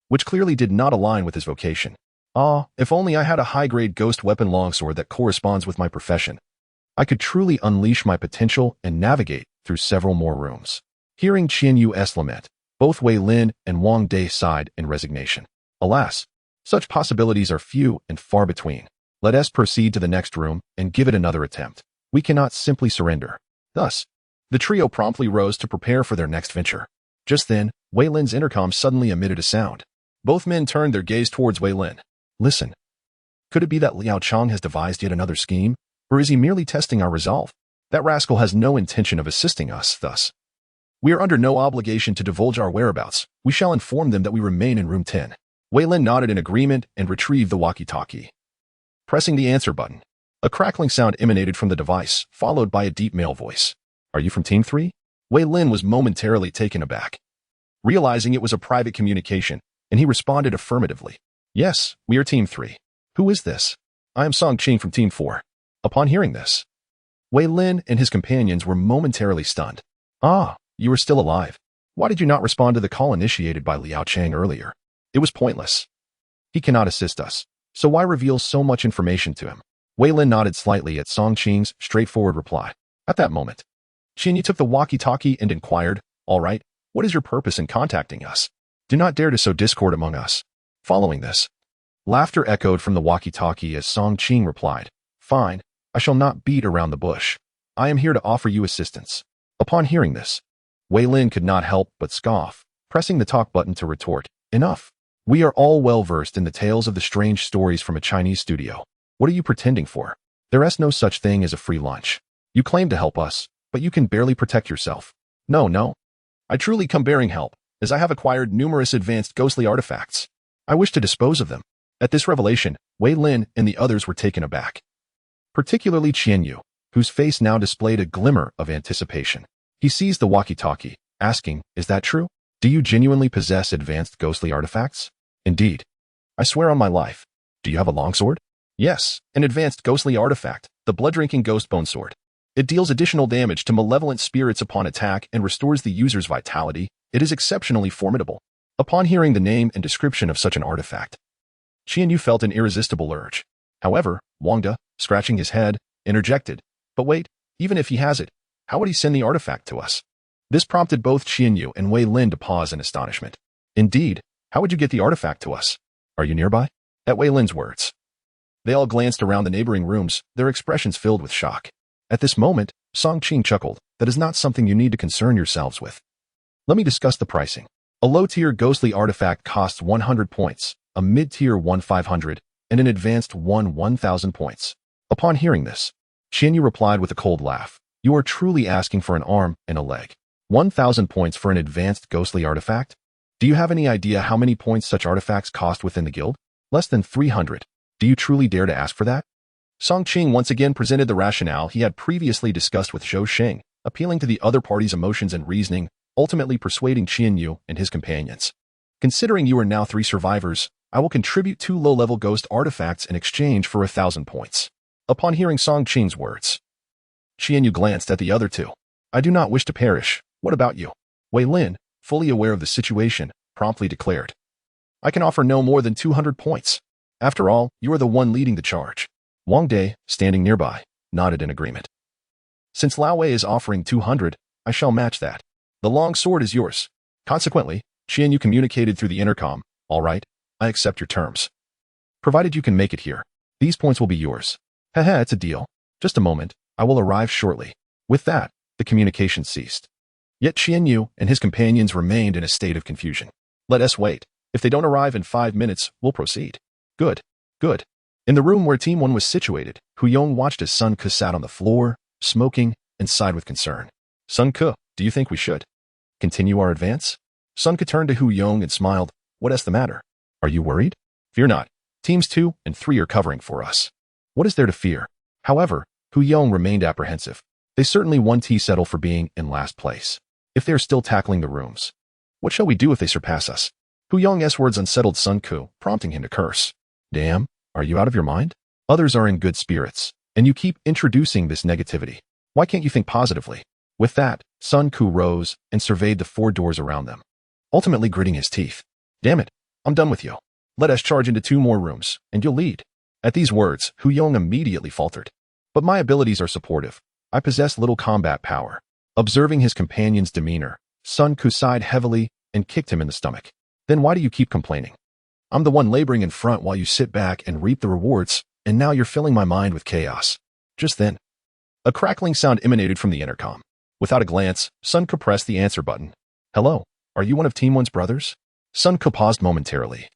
which clearly did not align with his vocation. Ah, if only I had a high-grade ghost weapon longsword that corresponds with my profession. I could truly unleash my potential and navigate through several more rooms. Hearing Qian Yu's lament, both Wei Lin and Wang Dai sighed in resignation. Alas, such possibilities are few and far between. Let us proceed to the next room and give it another attempt. We cannot simply surrender. Thus, the trio promptly rose to prepare for their next venture. Just then, Wei Lin's intercom suddenly emitted a sound. Both men turned their gaze towards Wei Lin. Listen. Could it be that Liao Chang has devised yet another scheme? Or is he merely testing our resolve? That rascal has no intention of assisting us, thus. We are under no obligation to divulge our whereabouts. We shall inform them that we remain in room 10. Wei Lin nodded in agreement and retrieved the walkie-talkie. Pressing the answer button, a crackling sound emanated from the device, followed by a deep male voice. Are you from Team 3? Wei Lin was momentarily taken aback, realizing it was a private communication, and he responded affirmatively. Yes, we are Team 3. Who is this? I am Song Qing from Team 4. Upon hearing this, Wei Lin and his companions were momentarily stunned. Ah, you are still alive. Why did you not respond to the call initiated by Liao Chang earlier? It was pointless. He cannot assist us, so why reveal so much information to him? Wei Lin nodded slightly at Song Qing's straightforward reply. At that moment, Qian Yu took the walkie-talkie and inquired, All right, what is your purpose in contacting us? Do not dare to sow discord among us. Following this, laughter echoed from the walkie-talkie as Song Qing replied, Fine, I shall not beat around the bush. I am here to offer you assistance. Upon hearing this, Wei Lin could not help but scoff, pressing the talk button to retort, Enough. We are all well versed in the tales of the strange stories from a Chinese studio. What are you pretending for? There is no such thing as a free lunch. You claim to help us, but you can barely protect yourself. No. I truly come bearing help, as I have acquired numerous advanced ghostly artifacts. I wish to dispose of them. At this revelation, Wei Lin and the others were taken aback, particularly Qian Yu, whose face now displayed a glimmer of anticipation. He seized the walkie-talkie, asking, Is that true? Do you genuinely possess advanced ghostly artifacts? Indeed. I swear on my life. Do you have a longsword? Yes, an advanced ghostly artifact, the blood-drinking ghost bone sword. It deals additional damage to malevolent spirits upon attack and restores the user's vitality. It is exceptionally formidable. Upon hearing the name and description of such an artifact, Qian Yu felt an irresistible urge. However, Wang Dai, scratching his head, interjected, But wait, even if he has it, how would he send the artifact to us? This prompted both Qian Yu and Wei Lin to pause in astonishment. Indeed, how would you get the artifact to us? Are you nearby? At Wei Lin's words, they all glanced around the neighboring rooms, their expressions filled with shock. At this moment, Song Qing chuckled, That is not something you need to concern yourselves with. Let me discuss the pricing. A low-tier ghostly artifact costs 100 points, a mid-tier one 500, and an advanced one 1,000 points. Upon hearing this, Qian Yu replied with a cold laugh, You are truly asking for an arm and a leg. 1,000 points for an advanced ghostly artifact? Do you have any idea how many points such artifacts cost within the guild? Less than 300. Do you truly dare to ask for that? Song Qing once again presented the rationale he had previously discussed with Zhou Sheng, appealing to the other party's emotions and reasoning, ultimately persuading Qian Yu and his companions. Considering you are now 3 survivors, I will contribute 2 low-level ghost artifacts in exchange for 1,000 points. Upon hearing Song Qing's words, Qian Yu glanced at the other 2. I do not wish to perish. What about you? Wei Lin, fully aware of the situation, promptly declared. I can offer no more than 200 points. After all, you are the one leading the charge. Wang De, standing nearby, nodded in agreement. Since Lao Wei is offering 200, I shall match that. The long sword is yours. Consequently, Qian Yu communicated through the intercom. All right, I accept your terms. Provided you can make it here, these points will be yours. Haha, it's a deal. Just a moment, I will arrive shortly. With that, the communication ceased. Yet Qian Yu and his companions remained in a state of confusion. Let us wait. If they don't arrive in 5 minutes, we'll proceed. Good. Good. In the room where Team 1 was situated, Hu Yong watched as Sun Ke sat on the floor, smoking, and sighed with concern. Sun Ke, do you think we should continue our advance? Sun Ke turned to Hu Yong and smiled. What is the matter? Are you worried? Fear not. Teams 2 and 3 are covering for us. What is there to fear? However, Hu Yong remained apprehensive. They certainly won't settle for being in last place. If they are still tackling the rooms, what shall we do if they surpass us? Hu Yong's words unsettled Sun Ke, prompting him to curse. Damn, are you out of your mind? Others are in good spirits, and you keep introducing this negativity. Why can't you think positively? With that, Sun Ke rose and surveyed the 4 doors around them, ultimately gritting his teeth. Damn it, I'm done with you. Let us charge into 2 more rooms, and you'll lead. At these words, Hu Yong immediately faltered. But my abilities are supportive. I possess little combat power. Observing his companion's demeanor, Sun Ke sighed heavily and kicked him in the stomach. Then why do you keep complaining? I'm the one laboring in front while you sit back and reap the rewards, and now you're filling my mind with chaos. Just then, a crackling sound emanated from the intercom. Without a glance, Sun Ke pressed the answer button. Hello, are you one of Team 1's brothers? Sun Ke paused momentarily.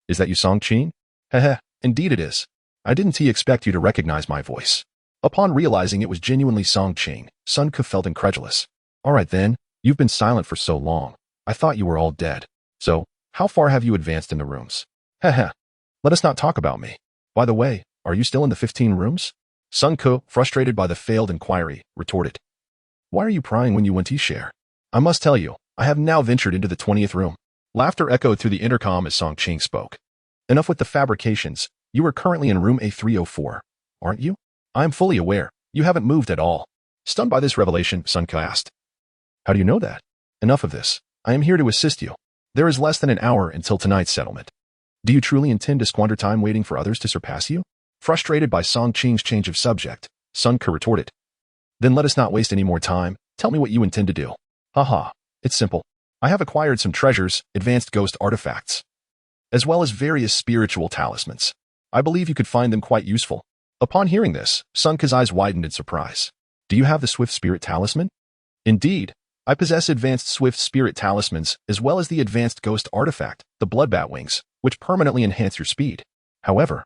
Is that you, Song Qing? Heh, indeed it is. I didn't expect you to recognize my voice. Upon realizing it was genuinely Song Qing, Sun Ke felt incredulous. All right then, you've been silent for so long. I thought you were all dead. So, how far have you advanced in the rooms? Heh, let us not talk about me. By the way, are you still in the 15 rooms? Sun Ke, frustrated by the failed inquiry, retorted. Why are you prying when you want to share? I must tell you, I have now ventured into the 20th room. Laughter echoed through the intercom as Song Qing spoke. Enough with the fabrications. You are currently in room A304, aren't you? I am fully aware. You haven't moved at all. Stunned by this revelation, Sun Ke asked. How do you know that? Enough of this. I am here to assist you. There is less than an hour until tonight's settlement. Do you truly intend to squander time waiting for others to surpass you? Frustrated by Song Qing's change of subject, Sun Ke retorted. Then let us not waste any more time. Tell me what you intend to do. Haha, it's simple. I have acquired some treasures, advanced ghost artifacts, as well as various spiritual talismans. I believe you could find them quite useful. Upon hearing this, Sun Ke's eyes widened in surprise. Do you have the Swift Spirit Talisman? Indeed, I possess advanced Swift Spirit Talismans as well as the advanced Ghost Artifact, the Bloodbat Wings, which permanently enhance your speed. However,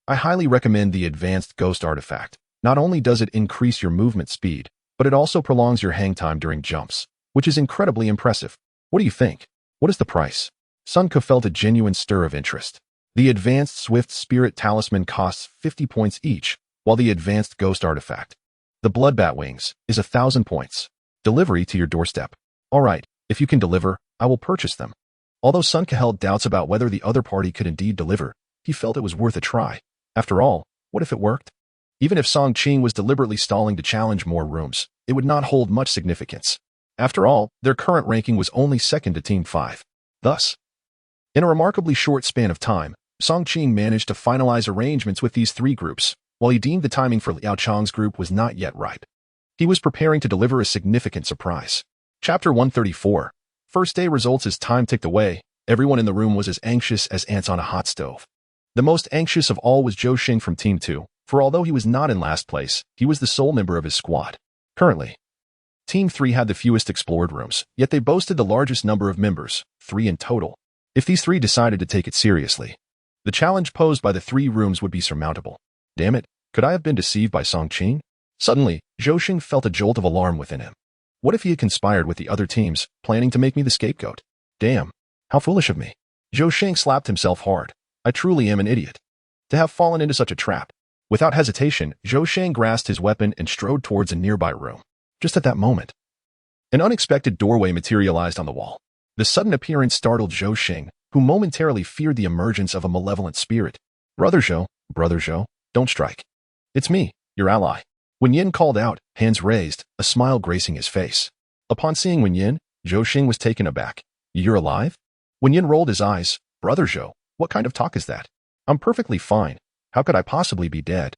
I highly recommend the advanced Ghost Artifact. Not only does it increase your movement speed, but it also prolongs your hang time during jumps, which is incredibly impressive. What do you think? What is the price? Sun Ke felt a genuine stir of interest. The advanced Swift Spirit Talisman costs 50 points each, while the advanced Ghost Artifact, the Bloodbat Wings, is 1,000 points. Delivery to your doorstep. All right, if you can deliver, I will purchase them. Although Sun Ke held doubts about whether the other party could indeed deliver, he felt it was worth a try. After all, what if it worked? Even if Song Qing was deliberately stalling to challenge more rooms, it would not hold much significance. After all, their current ranking was only second to Team 5. Thus, in a remarkably short span of time, Song Qing managed to finalize arrangements with these 3 groups, while he deemed the timing for Liao Chang's group was not yet ripe. He was preparing to deliver a significant surprise. Chapter 134. First day results. As time ticked away, everyone in the room was as anxious as ants on a hot stove. The most anxious of all was Zhou Xing from Team 2, for although he was not in last place, he was the sole member of his squad. Currently, Team 3 had the fewest explored rooms, yet they boasted the largest number of members, 3 in total. If these 3 decided to take it seriously, the challenge posed by the 3 rooms would be surmountable. Damn it, could I have been deceived by Song Qing? Suddenly, Zhou Xing felt a jolt of alarm within him. What if he had conspired with the other teams, planning to make me the scapegoat? Damn, how foolish of me. Zhou Xing slapped himself hard. I truly am an idiot to have fallen into such a trap. Without hesitation, Zhou Xing grasped his weapon and strode towards a nearby room. Just at that moment, an unexpected doorway materialized on the wall. The sudden appearance startled Zhou Xing, who momentarily feared the emergence of a malevolent spirit. Brother Zhou, don't strike. It's me, your ally. Wen Yin called out, hands raised, a smile gracing his face. Upon seeing Wen Yin, Zhou Xing was taken aback. You're alive? Wen Yin rolled his eyes. Brother Zhou, what kind of talk is that? I'm perfectly fine. How could I possibly be dead?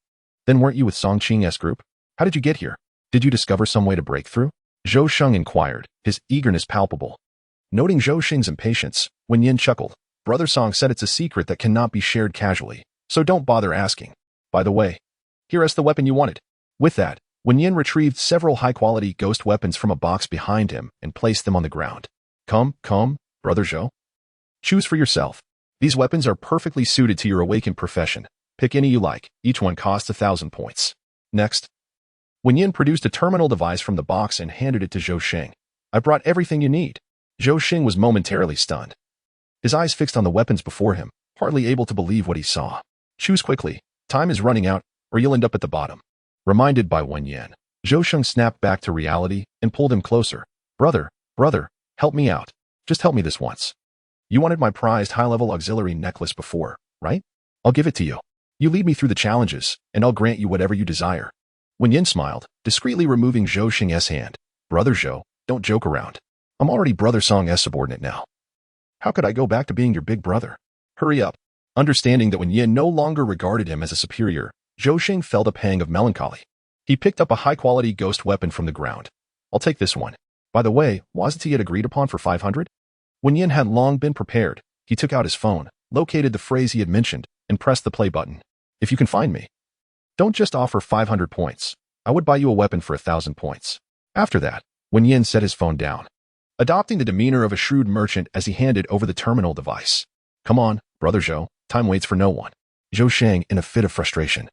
Then weren't you with Song Qing's group? How did you get here? Did you discover some way to break through? Zhou Sheng inquired, his eagerness palpable. Noting Zhou Xing's impatience, Wen Yin chuckled. Brother Song said it's a secret that cannot be shared casually, so don't bother asking. By the way, here is the weapon you wanted. With that, Wen Yin retrieved several high-quality ghost weapons from a box behind him and placed them on the ground. Come, Brother Zhou. Choose for yourself. These weapons are perfectly suited to your awakened profession. Pick any you like. Each one costs 1,000 points. Next, Wen Yin produced a terminal device from the box and handed it to Zhou Xing. I brought everything you need. Zhou Xing was momentarily stunned. His eyes fixed on the weapons before him, hardly able to believe what he saw. Choose quickly. Time is running out, or you'll end up at the bottom. Reminded by Wen Yin, Zhou Sheng snapped back to reality and pulled him closer. Brother, help me out. Just help me this once. You wanted my prized high-level auxiliary necklace before, right? I'll give it to you. You lead me through the challenges, and I'll grant you whatever you desire. Wen Yin smiled, discreetly removing Zhou Xing's hand. Brother Zhou, don't joke around. I'm already Brother Song's subordinate now. How could I go back to being your big brother? Hurry up. Understanding that Wen Yin no longer regarded him as a superior, Zhou Xing felt a pang of melancholy. He picked up a high-quality ghost weapon from the ground. I'll take this one. By the way, wasn't he agreed upon for 500? Wen Yin had long been prepared. He took out his phone, located the phrase he had mentioned, and pressed the play button. If you can find me. Don't just offer 500 points. I would buy you a weapon for 1,000 points. After that, Wen Yin set his phone down, adopting the demeanor of a shrewd merchant as he handed over the terminal device. Come on, Brother Zhou, time waits for no one. Zhou Sheng, in a fit of frustration,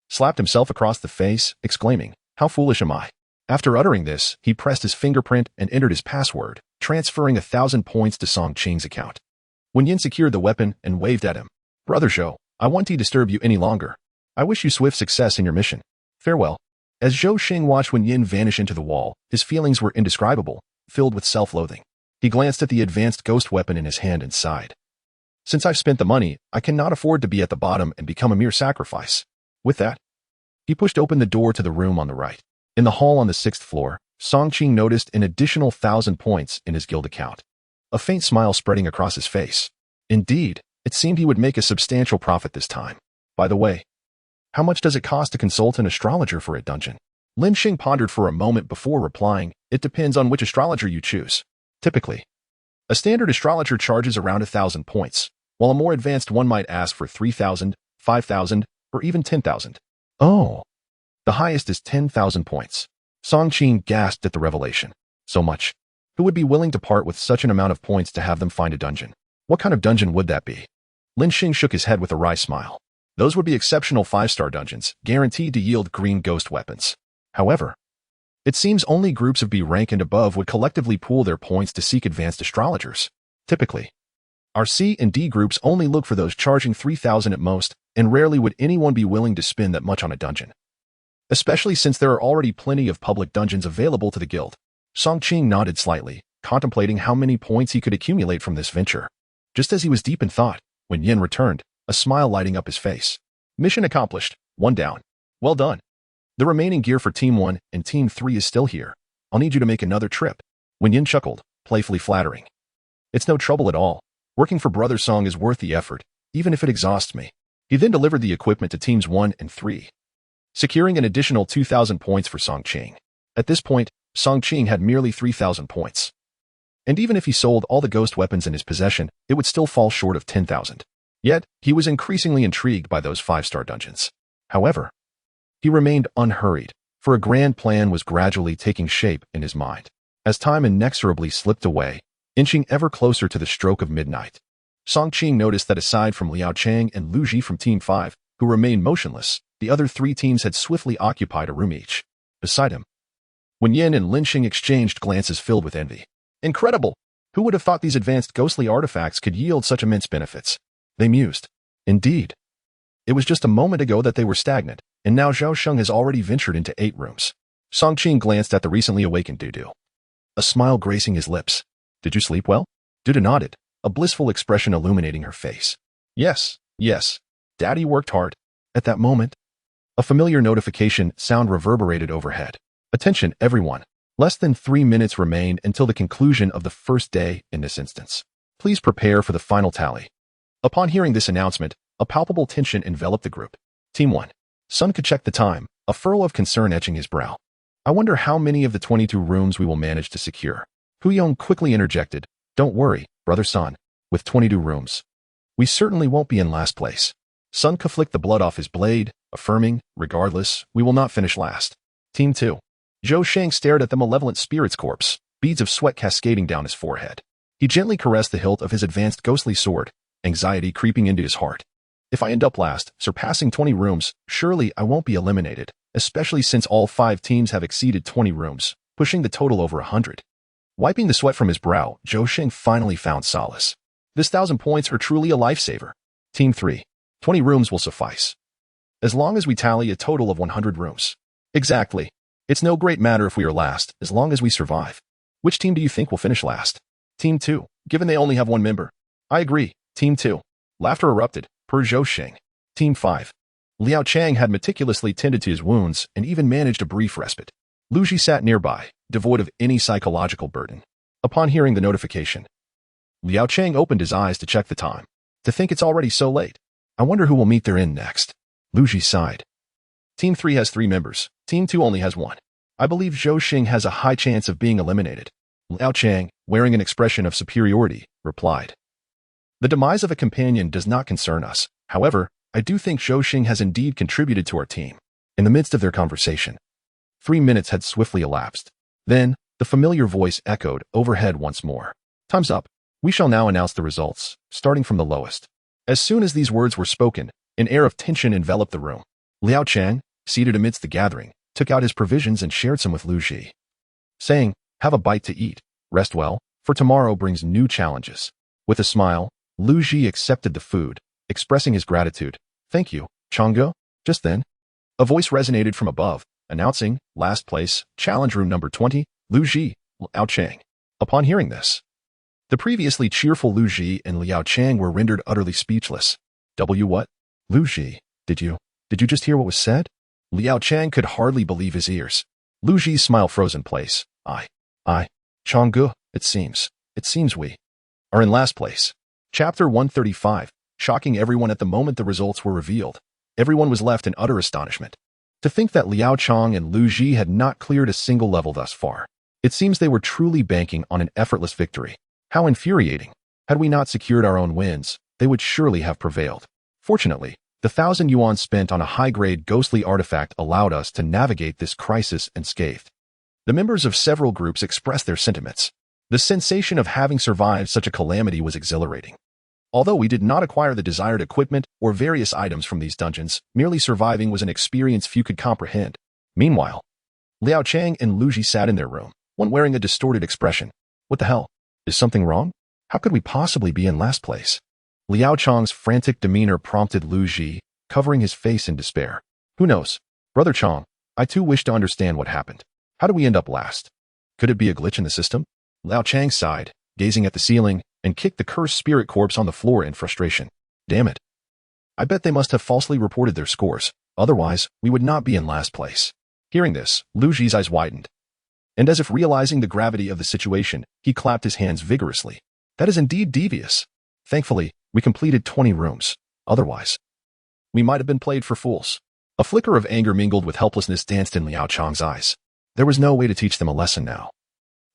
slapped himself across the face, exclaiming, how foolish am I? After uttering this, he pressed his fingerprint and entered his password, transferring 1,000 points to Song Qing's account. Wen Yin secured the weapon and waved at him. Brother Zhou, I won't disturb you any longer. I wish you swift success in your mission. Farewell. As Zhou Xing watched Wen Yin vanish into the wall, his feelings were indescribable, filled with self-loathing. He glanced at the advanced ghost weapon in his hand and sighed. Since I've spent the money, I cannot afford to be at the bottom and become a mere sacrifice. With that, he pushed open the door to the room on the right. In the hall on the 6th floor, Song Qing noticed an additional 1,000 points in his guild account. A faint smile spreading across his face. Indeed, it seemed he would make a substantial profit this time. By the way, how much does it cost to consult an astrologer for a dungeon? Lin Xing pondered for a moment before replying, it depends on which astrologer you choose. Typically, a standard astrologer charges around 1,000 points, while a more advanced one might ask for 3,000, 5,000, or even 10,000. Oh, the highest is 10,000 points. Song Qing gasped at the revelation. So much. Who would be willing to part with such an amount of points to have them find a dungeon? What kind of dungeon would that be? Lin Xing shook his head with a wry smile. Those would be exceptional 5-star dungeons, guaranteed to yield green ghost weapons. However, it seems only groups of B rank and above would collectively pool their points to seek advanced astrologers. Typically, our C and D groups only look for those charging 3,000 at most, and rarely would anyone be willing to spend that much on a dungeon. Especially since there are already plenty of public dungeons available to the guild. Song Qing nodded slightly, contemplating how many points he could accumulate from this venture. Just as he was deep in thought, Wen Yin returned, a smile lighting up his face. Mission accomplished. 1 down. Well done. The remaining gear for Team 1 and Team 3 is still here. I'll need you to make another trip. Wen Yin chuckled, playfully flattering. It's no trouble at all. Working for Brother Song is worth the effort, even if it exhausts me. He then delivered the equipment to Teams 1 and 3, securing an additional 2,000 points for Song Qing. At this point, Song Qing had merely 3,000 points. And even if he sold all the ghost weapons in his possession, it would still fall short of 10,000. Yet, he was increasingly intrigued by those 5-star dungeons. However, he remained unhurried, for a grand plan was gradually taking shape in his mind. As time inexorably slipped away, inching ever closer to the stroke of midnight, Song Qing noticed that aside from Liao Chang and Lu Ji from Team 5, who remained motionless, the other 3 teams had swiftly occupied a room each. Beside him, Wen Yin and Lin Xing exchanged glances filled with envy. Incredible! Who would have thought these advanced ghostly artifacts could yield such immense benefits? They mused. Indeed. It was just a moment ago that they were stagnant, and now Zhou Sheng has already ventured into 8 rooms. Song Qing glanced at the recently awakened Dudu, a smile gracing his lips. Did you sleep well? Dudu nodded, a blissful expression illuminating her face. Yes. Daddy worked hard. At that moment, a familiar notification sound reverberated overhead. Attention, everyone. Less than 3 minutes remain until the conclusion of the first day in this instance. Please prepare for the final tally. Upon hearing this announcement, a palpable tension enveloped the group. Team 1. Sun could check the time, a furrow of concern etching his brow. I wonder how many of the 22 rooms we will manage to secure. Hu Yong quickly interjected, don't worry, brother Sun. With 22 rooms, we certainly won't be in last place. Sun Ke flicked the blood off his blade, affirming, regardless, we will not finish last. Team 2. Zhou Sheng stared at the malevolent spirit's corpse, beads of sweat cascading down his forehead. He gently caressed the hilt of his advanced ghostly sword, anxiety creeping into his heart. If I end up last, surpassing 20 rooms, surely I won't be eliminated, especially since all 5 teams have exceeded 20 rooms, pushing the total over 100. Wiping the sweat from his brow, Zhou Sheng finally found solace. This 1,000 points are truly a lifesaver. Team 3. 20 rooms will suffice. As long as we tally a total of 100 rooms. Exactly. It's no great matter if we are last, as long as we survive. Which team do you think will finish last? Team 2, given they only have 1 member. I agree. Team 2. Laughter erupted, per Zhou Sheng. Team 5. Liao Chang had meticulously tended to his wounds and even managed a brief respite. Lu Ji sat nearby, devoid of any psychological burden. Upon hearing the notification, Liao Chang opened his eyes to check the time. To think it's already so late. I wonder who will meet their end next. Lu Ji sighed. Team 3 has 3 members. Team 2 only has 1. I believe Zhou Sheng has a high chance of being eliminated. Liao Chang, wearing an expression of superiority, replied. The demise of a companion does not concern us. However, I do think Zhou Sheng has indeed contributed to our team. In the midst of their conversation, 3 minutes had swiftly elapsed. Then, the familiar voice echoed overhead once more. Time's up. We shall now announce the results, starting from the lowest. As soon as these words were spoken, an air of tension enveloped the room. Liao Chang, seated amidst the gathering, took out his provisions and shared some with Lu Ji, saying, have a bite to eat, rest well, for tomorrow brings new challenges. With a smile, Lu Ji accepted the food, expressing his gratitude. Thank you, Changge. Just then, a voice resonated from above, announcing, last place, challenge room number 20, Lu Ji, Liao Chang. Upon hearing this, the previously cheerful Lu Ji and Liao Chang were rendered utterly speechless. What? Lu Ji, did you just hear what was said? Liao Chang could hardly believe his ears. Lu Ji's smile froze in place. Changge, it seems we are in last place. Chapter 135, shocking everyone at the moment the results were revealed. Everyone was left in utter astonishment. To think that Liao Chang and Lu Ji had not cleared a single level thus far. It seems they were truly banking on an effortless victory. How infuriating. Had we not secured our own wins, they would surely have prevailed. Fortunately, the 1,000 yuan spent on a high-grade ghostly artifact allowed us to navigate this crisis unscathed. The members of several groups expressed their sentiments. The sensation of having survived such a calamity was exhilarating. Although we did not acquire the desired equipment or various items from these dungeons, merely surviving was an experience few could comprehend. Meanwhile, Liao Chang and Lu Ji sat in their room, one wearing a distorted expression. What the hell? Is something wrong? How could we possibly be in last place? Liao Chang's frantic demeanor prompted Lu Ji, covering his face in despair. Who knows? Brother Chang, I too wish to understand what happened. How did we end up last? Could it be a glitch in the system? Liao Chang sighed, gazing at the ceiling, and kicked the cursed spirit corpse on the floor in frustration. Damn it. I bet they must have falsely reported their scores. Otherwise, we would not be in last place. Hearing this, Lu Ji's eyes widened. And as if realizing the gravity of the situation, he clapped his hands vigorously. That is indeed devious. Thankfully, we completed 20 rooms. Otherwise, we might have been played for fools. A flicker of anger mingled with helplessness danced in Liao Chang's eyes. There was no way to teach them a lesson now.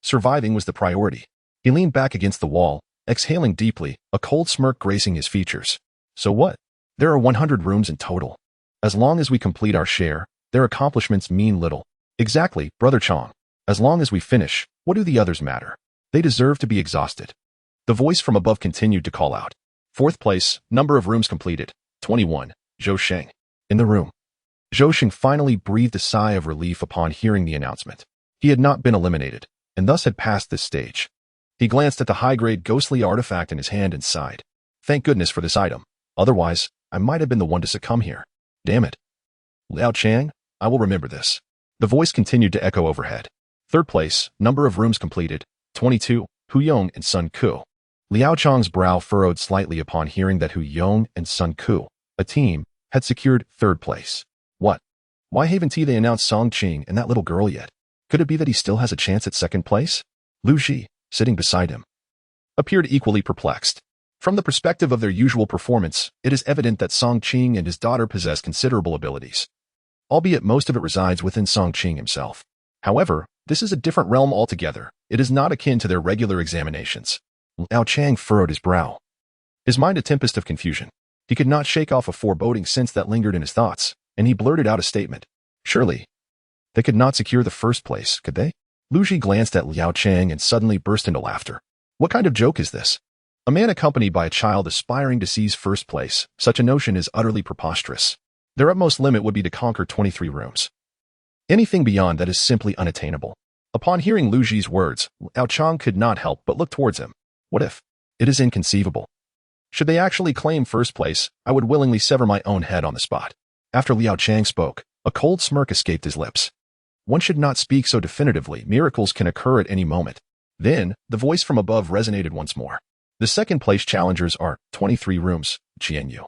Surviving was the priority. He leaned back against the wall, exhaling deeply, a cold smirk gracing his features. So what? There are 100 rooms in total. As long as we complete our share, their accomplishments mean little. Exactly, Brother Chang. As long as we finish, what do the others matter? They deserve to be exhausted. The voice from above continued to call out. 4th place, number of rooms completed, 21, Zhou Sheng. In the room. Zhou Sheng finally breathed a sigh of relief upon hearing the announcement. He had not been eliminated, and thus had passed this stage. He glanced at the high-grade ghostly artifact in his hand and sighed. Thank goodness for this item. Otherwise, I might have been the one to succumb here. Damn it. Liao Chang, I will remember this. The voice continued to echo overhead. 3rd place, number of rooms completed, 22, Hu Yong and Sun Ku. Liao Chang's brow furrowed slightly upon hearing that Hu Yong and Sun Ku, a team, had secured 3rd place. What? Why haven't they announced Song Qing and that little girl yet? Could it be that he still has a chance at 2nd place? Lu Ji, sitting beside him, appeared equally perplexed. From the perspective of their usual performance, it is evident that Song Qing and his daughter possess considerable abilities, albeit most of it resides within Song Qing himself. However, this is a different realm altogether. It is not akin to their regular examinations. Liao Chang furrowed his brow, his mind a tempest of confusion. He could not shake off a foreboding sense that lingered in his thoughts, and he blurted out a statement. Surely, they could not secure the first place, could they? Lu Ji glanced at Liao Chang and suddenly burst into laughter. What kind of joke is this? A man accompanied by a child aspiring to seize first place, such a notion is utterly preposterous. Their utmost limit would be to conquer 23 rooms. Anything beyond that is simply unattainable. Upon hearing Lu Ji's words, Liao Chang could not help but look towards him. What if? It is inconceivable. Should they actually claim first place, I would willingly sever my own head on the spot. After Liao Chang spoke, a cold smirk escaped his lips. One should not speak so definitively. Miracles can occur at any moment. Then, the voice from above resonated once more. The second-place challengers are 23 rooms, Qianyu,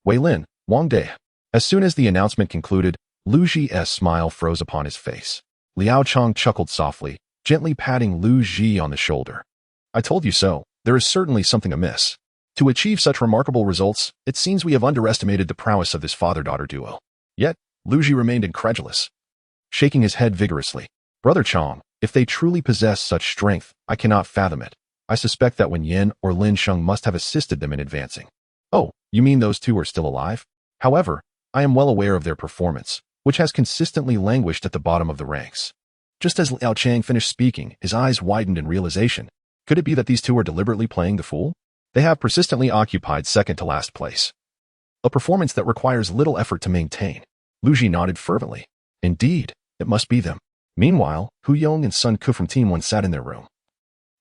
Wei Lin, Wang De. As soon as the announcement concluded, Lu Ji's smile froze upon his face. Liao Chang chuckled softly, gently patting Lu Ji on the shoulder. I told you so. There is certainly something amiss. To achieve such remarkable results, it seems we have underestimated the prowess of this father-daughter duo. Yet, Lu Ji remained incredulous, shaking his head vigorously. Brother Chang, if they truly possess such strength, I cannot fathom it. I suspect that Wen Yin or Lin Sheng must have assisted them in advancing. Oh, you mean those two are still alive? However, I am well aware of their performance, which has consistently languished at the bottom of the ranks. Just as Liao Chang finished speaking, his eyes widened in realization. Could it be that these two are deliberately playing the fool? They have persistently occupied second to last place, a performance that requires little effort to maintain. Lu Ji nodded fervently. Indeed, it must be them. Meanwhile, Hu Yong and Sun Ku from Team 1 sat in their room,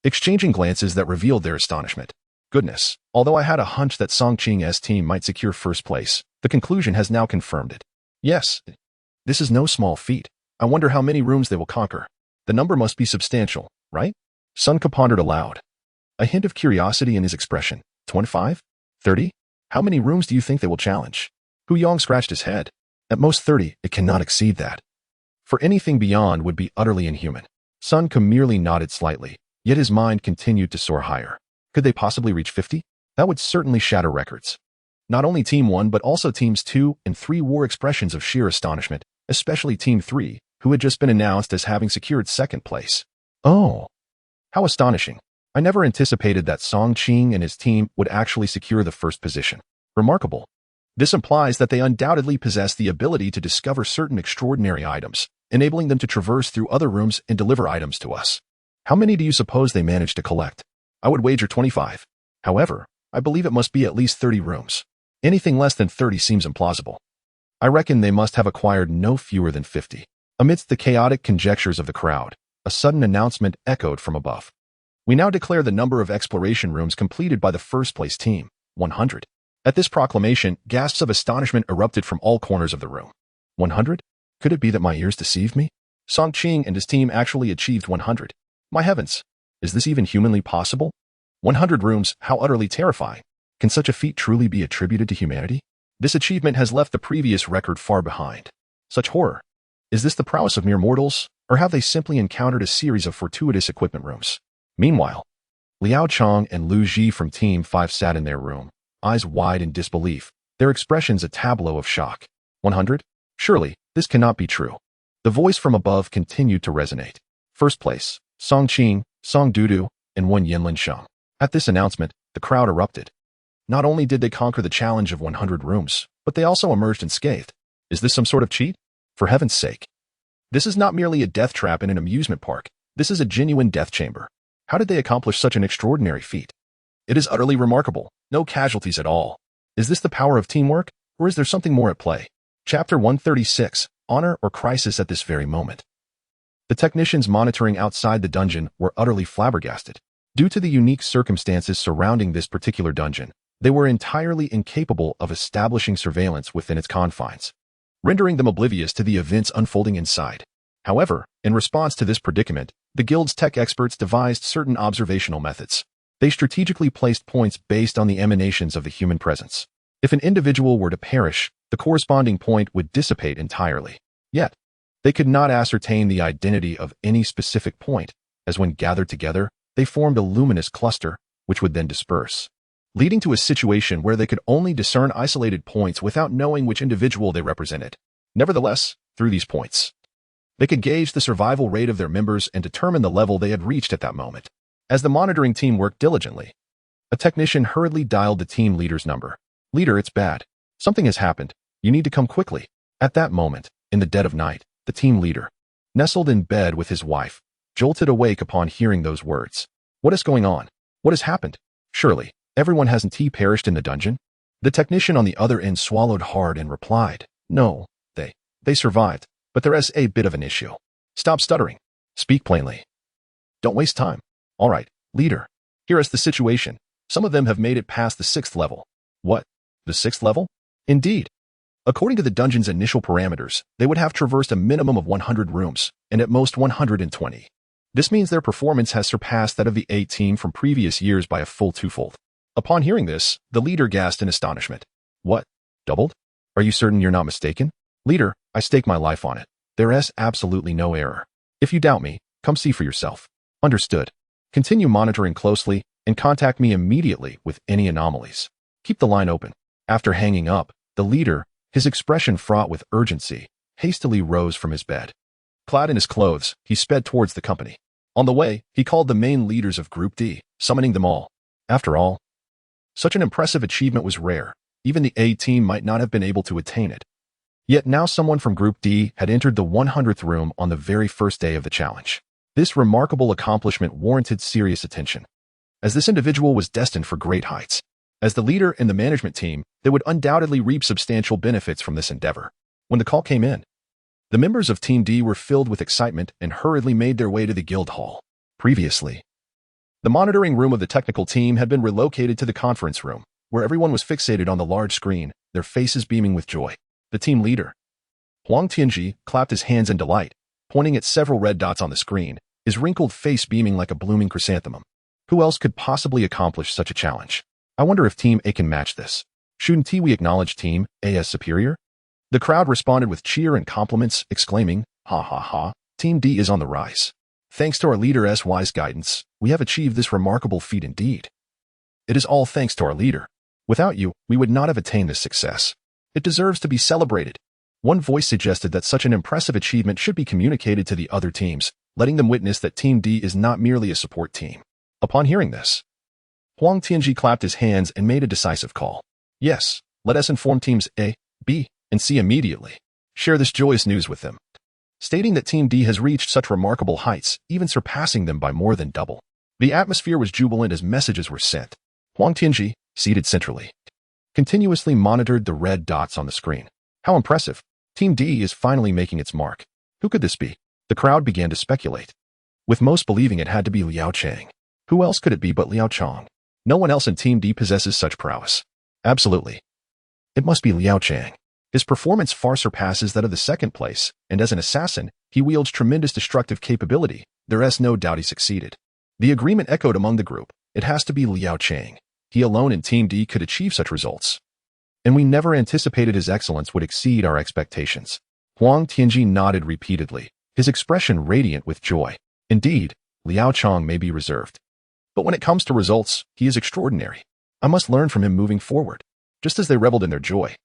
exchanging glances that revealed their astonishment. Goodness, although I had a hunch that Song Qing's team might secure first place, the conclusion has now confirmed it. Yes, this is no small feat. I wonder how many rooms they will conquer. The number must be substantial, right? Sun Ku pondered aloud, a hint of curiosity in his expression. 25? 30? How many rooms do you think they will challenge? Hu Yong scratched his head. At most 30, it cannot exceed that. For anything beyond would be utterly inhuman. Sun Ku merely nodded slightly, yet his mind continued to soar higher. Could they possibly reach 50? That would certainly shatter records. Not only Team 1 but also Teams 2 and 3 wore expressions of sheer astonishment, especially Team 3, who had just been announced as having secured second place. Oh, how astonishing. I never anticipated that Song Qing and his team would actually secure the first position. Remarkable. This implies that they undoubtedly possess the ability to discover certain extraordinary items, enabling them to traverse through other rooms and deliver items to us. How many do you suppose they managed to collect? I would wager 25. However, I believe it must be at least 30 rooms. Anything less than 30 seems implausible. I reckon they must have acquired no fewer than 50. Amidst the chaotic conjectures of the crowd, a sudden announcement echoed from above. We now declare the number of exploration rooms completed by the first-place team, 100. At this proclamation, gasps of astonishment erupted from all corners of the room. 100? Could it be that my ears deceived me? Song Qing and his team actually achieved 100. My heavens, is this even humanly possible? 100 rooms, how utterly terrifying. Can such a feat truly be attributed to humanity? This achievement has left the previous record far behind. Such horror. Is this the prowess of mere mortals, or have they simply encountered a series of fortuitous equipment rooms? Meanwhile, Liao Chang and Lu Ji from Team 5 sat in their room, eyes wide in disbelief, their expressions a tableau of shock. 100? Surely, this cannot be true. The voice from above continued to resonate. First place, Song Qing, Song Dudu, and Wen Yinlin Sheng. At this announcement, the crowd erupted. Not only did they conquer the challenge of 100 rooms, but they also emerged unscathed. Is this some sort of cheat? For heaven's sake. This is not merely a death trap in an amusement park. This is a genuine death chamber. How did they accomplish such an extraordinary feat? It is utterly remarkable. No casualties at all. Is this the power of teamwork, or is there something more at play? Chapter 136, Honor or Crisis at this very moment. The technicians monitoring outside the dungeon were utterly flabbergasted. Due to the unique circumstances surrounding this particular dungeon, they were entirely incapable of establishing surveillance within its confines, rendering them oblivious to the events unfolding inside. However, in response to this predicament, the guild's tech experts devised certain observational methods. They strategically placed points based on the emanations of the human presence. If an individual were to perish, the corresponding point would dissipate entirely. Yet, they could not ascertain the identity of any specific point, as when gathered together, they formed a luminous cluster, which would then disperse. leading to a situation where they could only discern isolated points without knowing which individual they represented. Nevertheless, through these points, they could gauge the survival rate of their members and determine the level they had reached at that moment. As the monitoring team worked diligently, a technician hurriedly dialed the team leader's number. "Leader, it's bad. Something has happened. You need to come quickly." At that moment, in the dead of night, the team leader, nestled in bed with his wife, jolted awake upon hearing those words. "What is going on? What has happened? Surely, everyone hasn't perished in the dungeon?" The technician on the other end swallowed hard and replied, "No, they survived, but there is a bit of an issue." "Stop stuttering. Speak plainly. Don't waste time." "All right, leader. Here is the situation. Some of them have made it past the 6th level." "What? The 6th level?" "Indeed. According to the dungeon's initial parameters, they would have traversed a minimum of 100 rooms, and at most 120. This means their performance has surpassed that of the A team from previous years by a full twofold." Upon hearing this, the leader gasped in astonishment. "What? Doubled? Are you certain you're not mistaken?" "Leader, I stake my life on it. There is absolutely no error. If you doubt me, come see for yourself." "Understood. Continue monitoring closely and contact me immediately with any anomalies. Keep the line open." After hanging up, the leader, his expression fraught with urgency, hastily rose from his bed. Clad in his clothes, he sped towards the company. On the way, he called the main leaders of Group D, summoning them all. After all, such an impressive achievement was rare. Even the A team might not have been able to attain it. Yet now someone from Group D had entered the 100th room on the very first day of the challenge. This remarkable accomplishment warranted serious attention, as this individual was destined for great heights. As the leader and the management team, they would undoubtedly reap substantial benefits from this endeavor. When the call came in, the members of Team D were filled with excitement and hurriedly made their way to the guild hall. Previously, the monitoring room of the technical team had been relocated to the conference room, where everyone was fixated on the large screen, their faces beaming with joy. The team leader, Huang Tianji, clapped his hands in delight, pointing at several red dots on the screen, his wrinkled face beaming like a blooming chrysanthemum. Who else could possibly accomplish such a challenge? I wonder if Team A can match this. Shouldn't we acknowledge Team A as superior? The crowd responded with cheer and compliments, exclaiming, "Ha ha ha, Team D is on the rise. Thanks to our leader's wise guidance, we have achieved this remarkable feat indeed. It is all thanks to our leader. Without you, we would not have attained this success. It deserves to be celebrated." One voice suggested that such an impressive achievement should be communicated to the other teams, letting them witness that Team D is not merely a support team. Upon hearing this, Huang Tianji clapped his hands and made a decisive call. "Yes, let us inform Teams A, B, and C immediately. Share this joyous news with them," stating that Team D has reached such remarkable heights, even surpassing them by more than double. The atmosphere was jubilant as messages were sent. Huang Tianji, seated centrally, continuously monitored the red dots on the screen. How impressive! Team D is finally making its mark. Who could this be? The crowd began to speculate, with most believing it had to be Liao Chang. Who else could it be but Liao Chang? No one else in Team D possesses such prowess. Absolutely. It must be Liao Chang. His performance far surpasses that of the second place, and as an assassin, he wields tremendous destructive capability. There is no doubt he succeeded. The agreement echoed among the group. It has to be Liao Chang. He alone in Team D could achieve such results. And we never anticipated his excellence would exceed our expectations. Huang Tianji nodded repeatedly, his expression radiant with joy. Indeed, Liao Chang may be reserved. But when it comes to results, he is extraordinary. I must learn from him moving forward. Just as they reveled in their joy,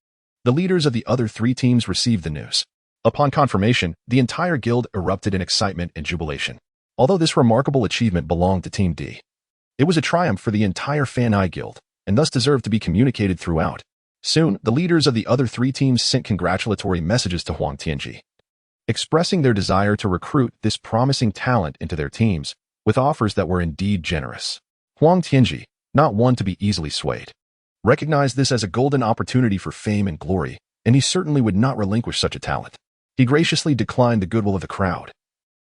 the leaders of the other 3 teams received the news. Upon confirmation, the entire guild erupted in excitement and jubilation. Although this remarkable achievement belonged to Team D, it was a triumph for the entire Fan Eye Guild, and thus deserved to be communicated throughout. Soon, the leaders of the other 3 teams sent congratulatory messages to Huang Tianji, expressing their desire to recruit this promising talent into their teams, with offers that were indeed generous. Huang Tianji, not one to be easily swayed, recognized this as a golden opportunity for fame and glory, and he certainly would not relinquish such a talent. He graciously declined the goodwill of the crowd,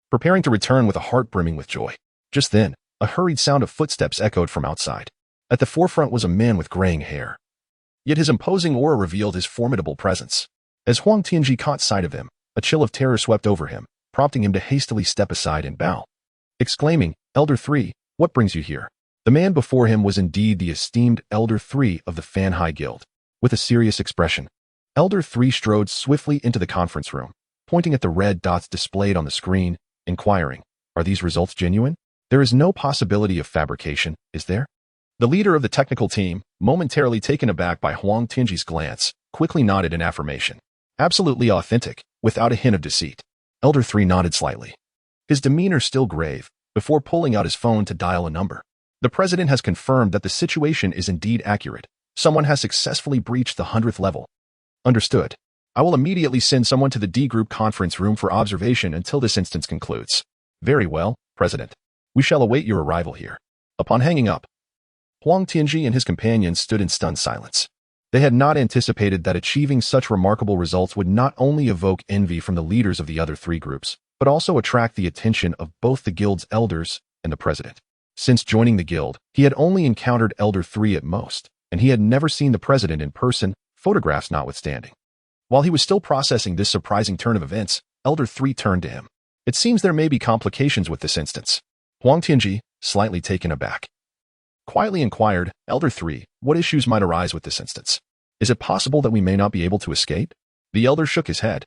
preparing to return with a heart brimming with joy. Just then, a hurried sound of footsteps echoed from outside. At the forefront was a man with graying hair. Yet his imposing aura revealed his formidable presence. As Huang Tianji caught sight of him, a chill of terror swept over him, prompting him to hastily step aside and bow, exclaiming, "Elder 3, what brings you here?" The man before him was indeed the esteemed Elder 3 of the Fan High Guild. With a serious expression, Elder 3 strode swiftly into the conference room, pointing at the red dots displayed on the screen, inquiring, "Are these results genuine? There is no possibility of fabrication, is there?" The leader of the technical team, momentarily taken aback by Huang Tianji's glance, quickly nodded in affirmation. Absolutely authentic, without a hint of deceit. Elder 3 nodded slightly, his demeanor still grave, before pulling out his phone to dial a number. The president has confirmed that the situation is indeed accurate. Someone has successfully breached the 100th level. Understood. I will immediately send someone to the D Group conference room for observation until this instance concludes. Very well, President. We shall await your arrival here. Upon hanging up, Huang Tianji and his companions stood in stunned silence. They had not anticipated that achieving such remarkable results would not only evoke envy from the leaders of the other 3 groups, but also attract the attention of both the guild's elders and the president. Since joining the guild, he had only encountered Elder 3 at most, and he had never seen the president in person, photographs notwithstanding. While he was still processing this surprising turn of events, Elder 3 turned to him. It seems there may be complications with this instance. Huang Tianji, slightly taken aback, quietly inquired, Elder 3, what issues might arise with this instance? Is it possible that we may not be able to escape? The elder shook his head.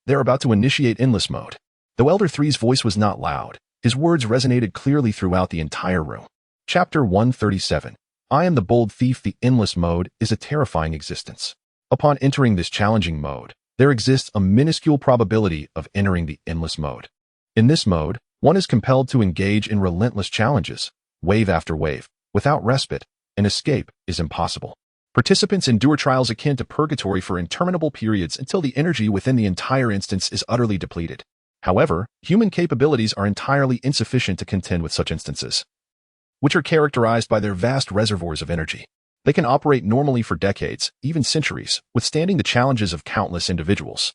They're about to initiate endless mode. Though Elder 3's voice was not loud, his words resonated clearly throughout the entire room. Chapter 137. I am the bold thief. The endless mode is a terrifying existence. Upon entering this challenging mode, there exists a minuscule probability of entering the endless mode. In this mode, one is compelled to engage in relentless challenges, wave after wave, without respite, and escape is impossible. Participants endure trials akin to purgatory for interminable periods until the energy within the entire instance is utterly depleted. However, human capabilities are entirely insufficient to contend with such instances, which are characterized by their vast reservoirs of energy. They can operate normally for decades, even centuries, withstanding the challenges of countless individuals.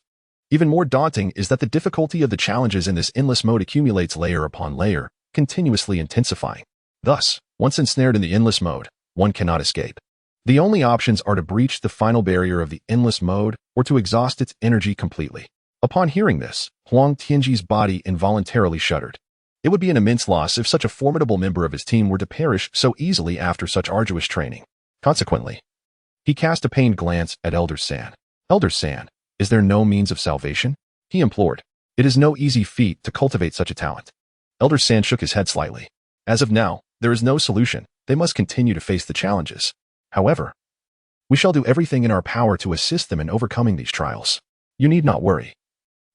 Even more daunting is that the difficulty of the challenges in this endless mode accumulates layer upon layer, continuously intensifying. Thus, once ensnared in the endless mode, one cannot escape. The only options are to breach the final barrier of the endless mode or to exhaust its energy completely. Upon hearing this, Huang Tianji's body involuntarily shuddered. It would be an immense loss if such a formidable member of his team were to perish so easily after such arduous training. Consequently, he cast a pained glance at Elder San. Elder San, is there no means of salvation? He implored. It is no easy feat to cultivate such a talent. Elder San shook his head slightly. As of now, there is no solution. They must continue to face the challenges. However, we shall do everything in our power to assist them in overcoming these trials. You need not worry.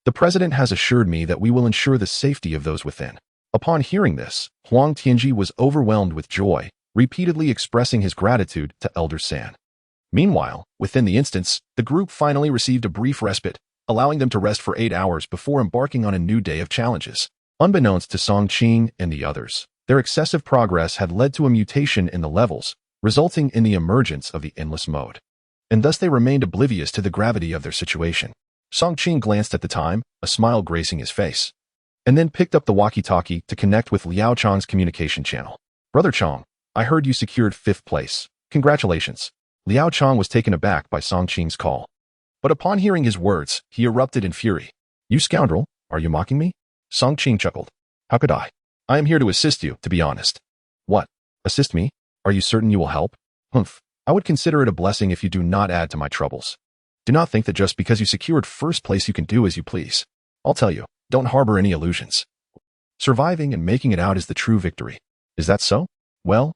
The president has assured me that we will ensure the safety of those within. Upon hearing this, Huang Tianji was overwhelmed with joy, repeatedly expressing his gratitude to Elder San. Meanwhile, within the instance, the group finally received a brief respite, allowing them to rest for 8 hours before embarking on a new day of challenges. Unbeknownst to Song Qing and the others, their excessive progress had led to a mutation in the levels, resulting in the emergence of the endless mode. And thus they remained oblivious to the gravity of their situation. Song Qing glanced at the time, a smile gracing his face, and then picked up the walkie-talkie to connect with Liao Chang's communication channel. Brother Chang, I heard you secured 5th place. Congratulations. Liao Chang was taken aback by Song Qing's call. But upon hearing his words, he erupted in fury. You scoundrel, are you mocking me? Song Qing chuckled. How could I? I am here to assist you, to be honest. What? Assist me? Are you certain you will help? Humph. I would consider it a blessing if you do not add to my troubles. Do not think that just because you secured 1st place you can do as you please. I'll tell you, don't harbor any illusions. Surviving and making it out is the true victory. Is that so? Well,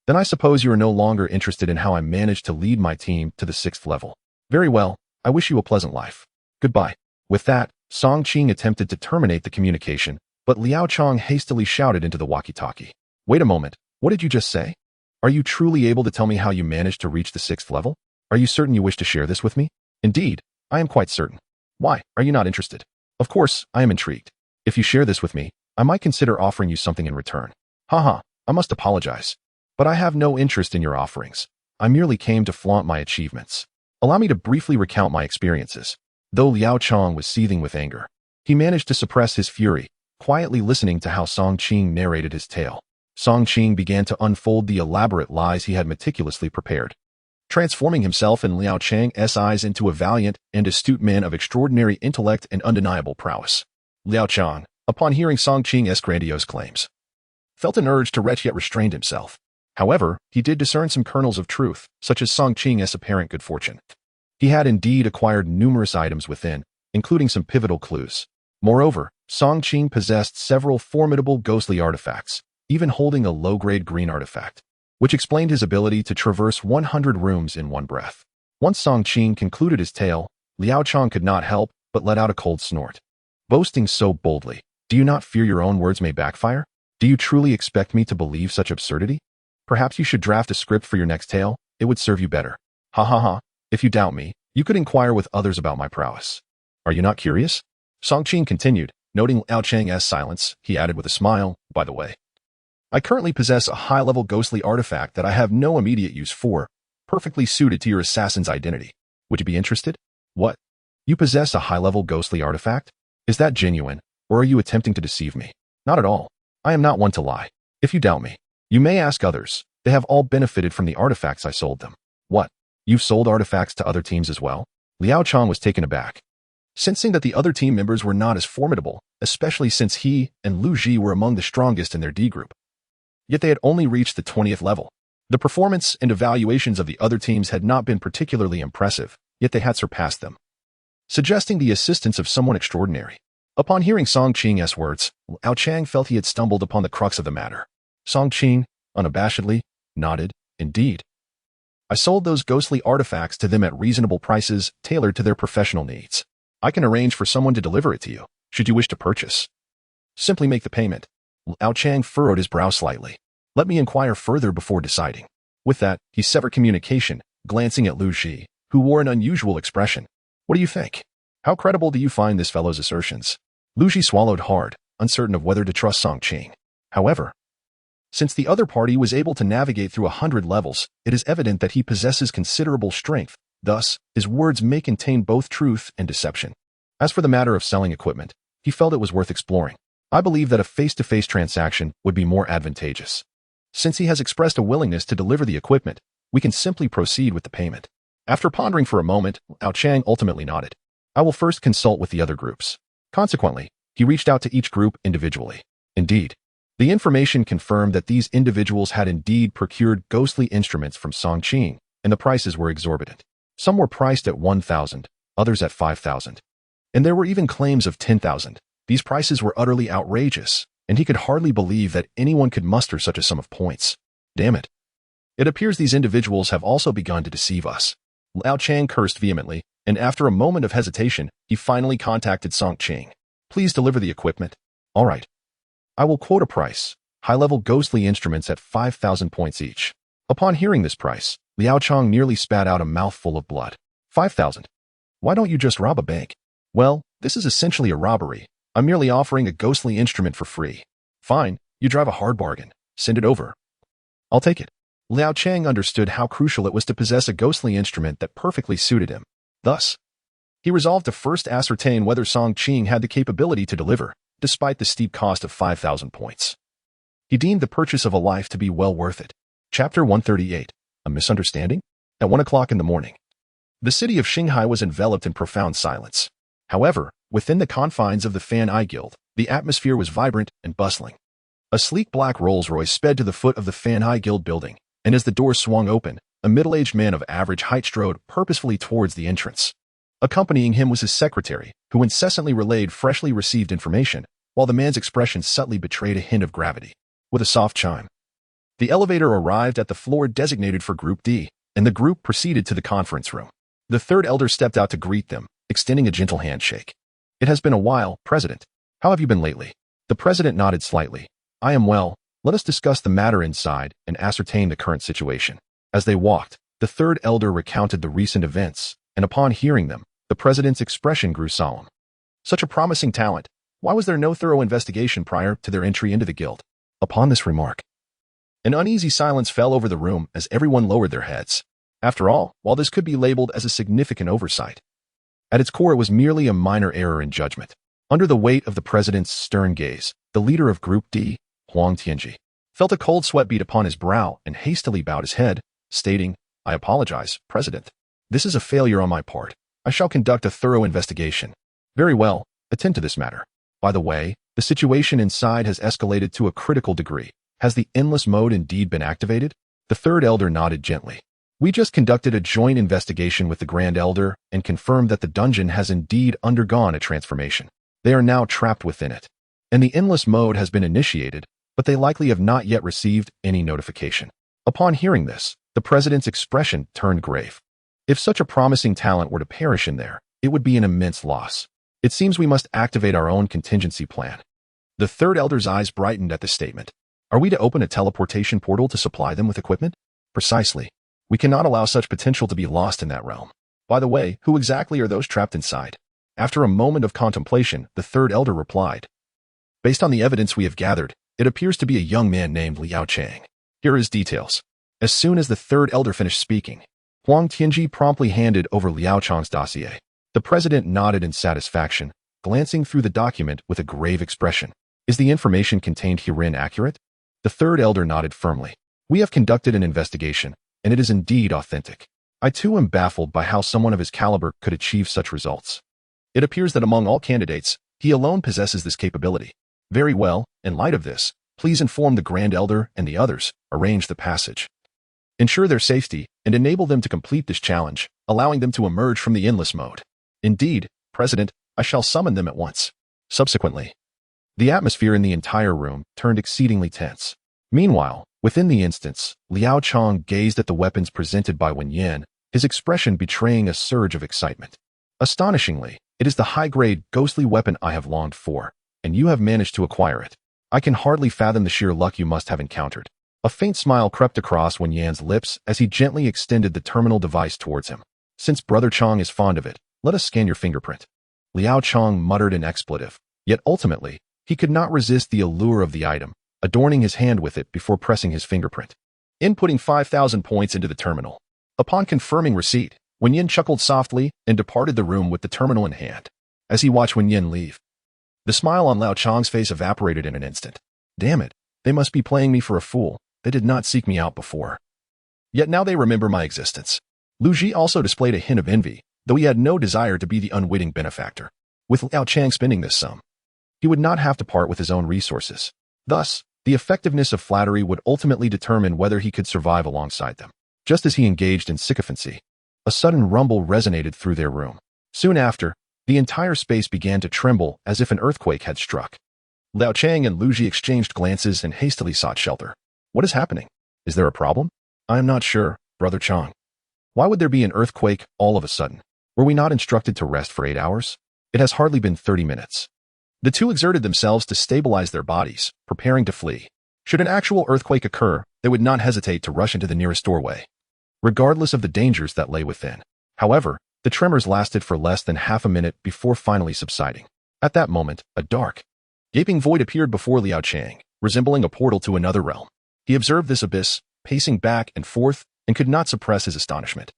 then I suppose you are no longer interested in how I managed to lead my team to the 6th level. Very well, I wish you a pleasant life. Goodbye. With that, Song Qing attempted to terminate the communication, but Liao Chang hastily shouted into the walkie-talkie. Wait a moment, what did you just say? Are you truly able to tell me how you managed to reach the 6th level? Are you certain you wish to share this with me? Indeed, I am quite certain. Why, are you not interested? Of course, I am intrigued. If you share this with me, I might consider offering you something in return. Haha, I must apologize. But I have no interest in your offerings. I merely came to flaunt my achievements. Allow me to briefly recount my experiences. Though Liao Chang was seething with anger, he managed to suppress his fury, quietly listening to how Song Qing narrated his tale. Song Qing began to unfold the elaborate lies he had meticulously prepared, transforming himself in Liao Chang's eyes into a valiant and astute man of extraordinary intellect and undeniable prowess. Liao Chang, upon hearing Song Qing's grandiose claims, felt an urge to retch yet restrained himself. However, he did discern some kernels of truth, such as Song Qing's apparent good fortune. He had indeed acquired numerous items within, including some pivotal clues. Moreover, Song Qing possessed several formidable ghostly artifacts, even holding a low-grade green artifact. which explained his ability to traverse 100 rooms in one breath. Once Song Qing concluded his tale, Liao Chang could not help but let out a cold snort. Boasting so boldly, do you not fear your own words may backfire? Do you truly expect me to believe such absurdity? Perhaps you should draft a script for your next tale, it would serve you better. Ha ha ha, if you doubt me, you could inquire with others about my prowess. Are you not curious? Song Qing continued, noting Liao Chang's silence, he added with a smile, by the way. I currently possess a high-level ghostly artifact that I have no immediate use for, perfectly suited to your assassin's identity. Would you be interested? What? You possess a high-level ghostly artifact? Is that genuine, or are you attempting to deceive me? Not at all. I am not one to lie. If you doubt me, you may ask others. They have all benefited from the artifacts I sold them. What? You've sold artifacts to other teams as well? Liao Chang was taken aback, sensing that the other team members were not as formidable, especially since he and Lu Ji were among the strongest in their D group. Yet they had only reached the 20th level. The performance and evaluations of the other teams had not been particularly impressive, yet they had surpassed them, suggesting the assistance of someone extraordinary. Upon hearing Song Qing's words, Liao Chang felt he had stumbled upon the crux of the matter. Song Qing, unabashedly, nodded, indeed. I sold those ghostly artifacts to them at reasonable prices tailored to their professional needs. I can arrange for someone to deliver it to you, should you wish to purchase. Simply make the payment. Liao Chang furrowed his brow slightly. Let me inquire further before deciding. With that, he severed communication, glancing at Lu Ji, who wore an unusual expression. What do you think? How credible do you find this fellow's assertions? Lu Ji swallowed hard, uncertain of whether to trust Song Qing. However, since the other party was able to navigate through 100 levels, it is evident that he possesses considerable strength. Thus, his words may contain both truth and deception. As for the matter of selling equipment, he felt it was worth exploring. I believe that a face-to-face transaction would be more advantageous. Since he has expressed a willingness to deliver the equipment, we can simply proceed with the payment. After pondering for a moment, Liao Chang ultimately nodded. I will first consult with the other groups. Consequently, he reached out to each group individually. Indeed, the information confirmed that these individuals had indeed procured ghostly instruments from Song Qing, and the prices were exorbitant. Some were priced at 1,000, others at 5,000. And there were even claims of 10,000. These prices were utterly outrageous, and he could hardly believe that anyone could muster such a sum of points. Damn it. It appears these individuals have also begun to deceive us. Liao Chang cursed vehemently, and after a moment of hesitation, he finally contacted Song Qing. Please deliver the equipment. All right. I will quote a price. High-level ghostly instruments at 5,000 points each. Upon hearing this price, Liao Chang nearly spat out a mouthful of blood. 5,000. Why don't you just rob a bank? Well, this is essentially a robbery. I'm merely offering a ghostly instrument for free. Fine, you drive a hard bargain. Send it over. I'll take it. Liao Chang understood how crucial it was to possess a ghostly instrument that perfectly suited him. Thus, he resolved to first ascertain whether Song Qing had the capability to deliver, despite the steep cost of 5,000 points. He deemed the purchase of a life to be well worth it. Chapter 138. A misunderstanding? At 1 o'clock in the morning, the city of Shanghai was enveloped in profound silence. However, within the confines of the Fan Eye Guild, the atmosphere was vibrant and bustling. A sleek black Rolls-Royce sped to the foot of the Fan Eye Guild building, and as the door swung open, a middle-aged man of average height strode purposefully towards the entrance. Accompanying him was his secretary, who incessantly relayed freshly received information, while the man's expression subtly betrayed a hint of gravity. With a soft chime, the elevator arrived at the floor designated for Group D, and the group proceeded to the conference room. The third elder stepped out to greet them, extending a gentle handshake. It has been a while, President. How have you been lately? The president nodded slightly. I am well. Let us discuss the matter inside and ascertain the current situation. As they walked, the third elder recounted the recent events, and upon hearing them, the president's expression grew solemn. Such a promising talent. Why was there no thorough investigation prior to their entry into the guild? Upon this remark, an uneasy silence fell over the room as everyone lowered their heads. After all, while this could be labeled as a significant oversight, at its core it was merely a minor error in judgment. Under the weight of the president's stern gaze, the leader of Group D, Huang Tianji, felt a cold sweat beat upon his brow and hastily bowed his head, stating, I apologize, President. This is a failure on my part. I shall conduct a thorough investigation. Very well, attend to this matter. By the way, the situation inside has escalated to a critical degree. Has the endless mode indeed been activated? The third elder nodded gently. We just conducted a joint investigation with the Grand Elder and confirmed that the dungeon has indeed undergone a transformation. They are now trapped within it. And the endless mode has been initiated, but they likely have not yet received any notification. Upon hearing this, the president's expression turned grave. If such a promising talent were to perish in there, it would be an immense loss. It seems we must activate our own contingency plan. The third elder's eyes brightened at the statement. Are we to open a teleportation portal to supply them with equipment? Precisely. We cannot allow such potential to be lost in that realm. By the way, who exactly are those trapped inside? After a moment of contemplation, the third elder replied. Based on the evidence we have gathered, it appears to be a young man named Liao Chang. Here are his details. As soon as the third elder finished speaking, Huang Tianji promptly handed over Liao Chang's dossier. The president nodded in satisfaction, glancing through the document with a grave expression. Is the information contained herein accurate? The third elder nodded firmly. We have conducted an investigation, and it is indeed authentic. I too am baffled by how someone of his caliber could achieve such results. It appears that among all candidates, he alone possesses this capability. Very well, in light of this, please inform the Grand Elder and the others, arrange the passage. Ensure their safety, and enable them to complete this challenge, allowing them to emerge from the endless mode. Indeed, President, I shall summon them at once. Subsequently, the atmosphere in the entire room turned exceedingly tense. Meanwhile, within the instance, Liao Chang gazed at the weapons presented by Wen Yan, his expression betraying a surge of excitement. Astonishingly, it is the high-grade, ghostly weapon I have longed for, and you have managed to acquire it. I can hardly fathom the sheer luck you must have encountered. A faint smile crept across Wen Yan's lips as he gently extended the terminal device towards him. Since Brother Chang is fond of it, let us scan your fingerprint. Liao Chang muttered an expletive, yet ultimately, he could not resist the allure of the item, adorning his hand with it before pressing his fingerprint. Inputting 5,000 points into the terminal. Upon confirming receipt, Wen Yan chuckled softly and departed the room with the terminal in hand. As he watched Wen Yan leave, the smile on Liao Chang's face evaporated in an instant. Damn it, they must be playing me for a fool. They did not seek me out before. Yet now they remember my existence. Lu Ji also displayed a hint of envy, though he had no desire to be the unwitting benefactor. With Liao Chang spending this sum, he would not have to part with his own resources. Thus, the effectiveness of flattery would ultimately determine whether he could survive alongside them. Just as he engaged in sycophancy, a sudden rumble resonated through their room. Soon after, the entire space began to tremble as if an earthquake had struck. Liao Chang and Lu Ji exchanged glances and hastily sought shelter. What is happening? Is there a problem? I am not sure, Brother Chang. Why would there be an earthquake all of a sudden? Were we not instructed to rest for 8 hours? It has hardly been 30 minutes. The two exerted themselves to stabilize their bodies, preparing to flee. Should an actual earthquake occur, they would not hesitate to rush into the nearest doorway, regardless of the dangers that lay within. However, the tremors lasted for less than half a minute before finally subsiding. At that moment, a dark, gaping void appeared before Liao Chang, resembling a portal to another realm. He observed this abyss, pacing back and forth, and could not suppress his astonishment.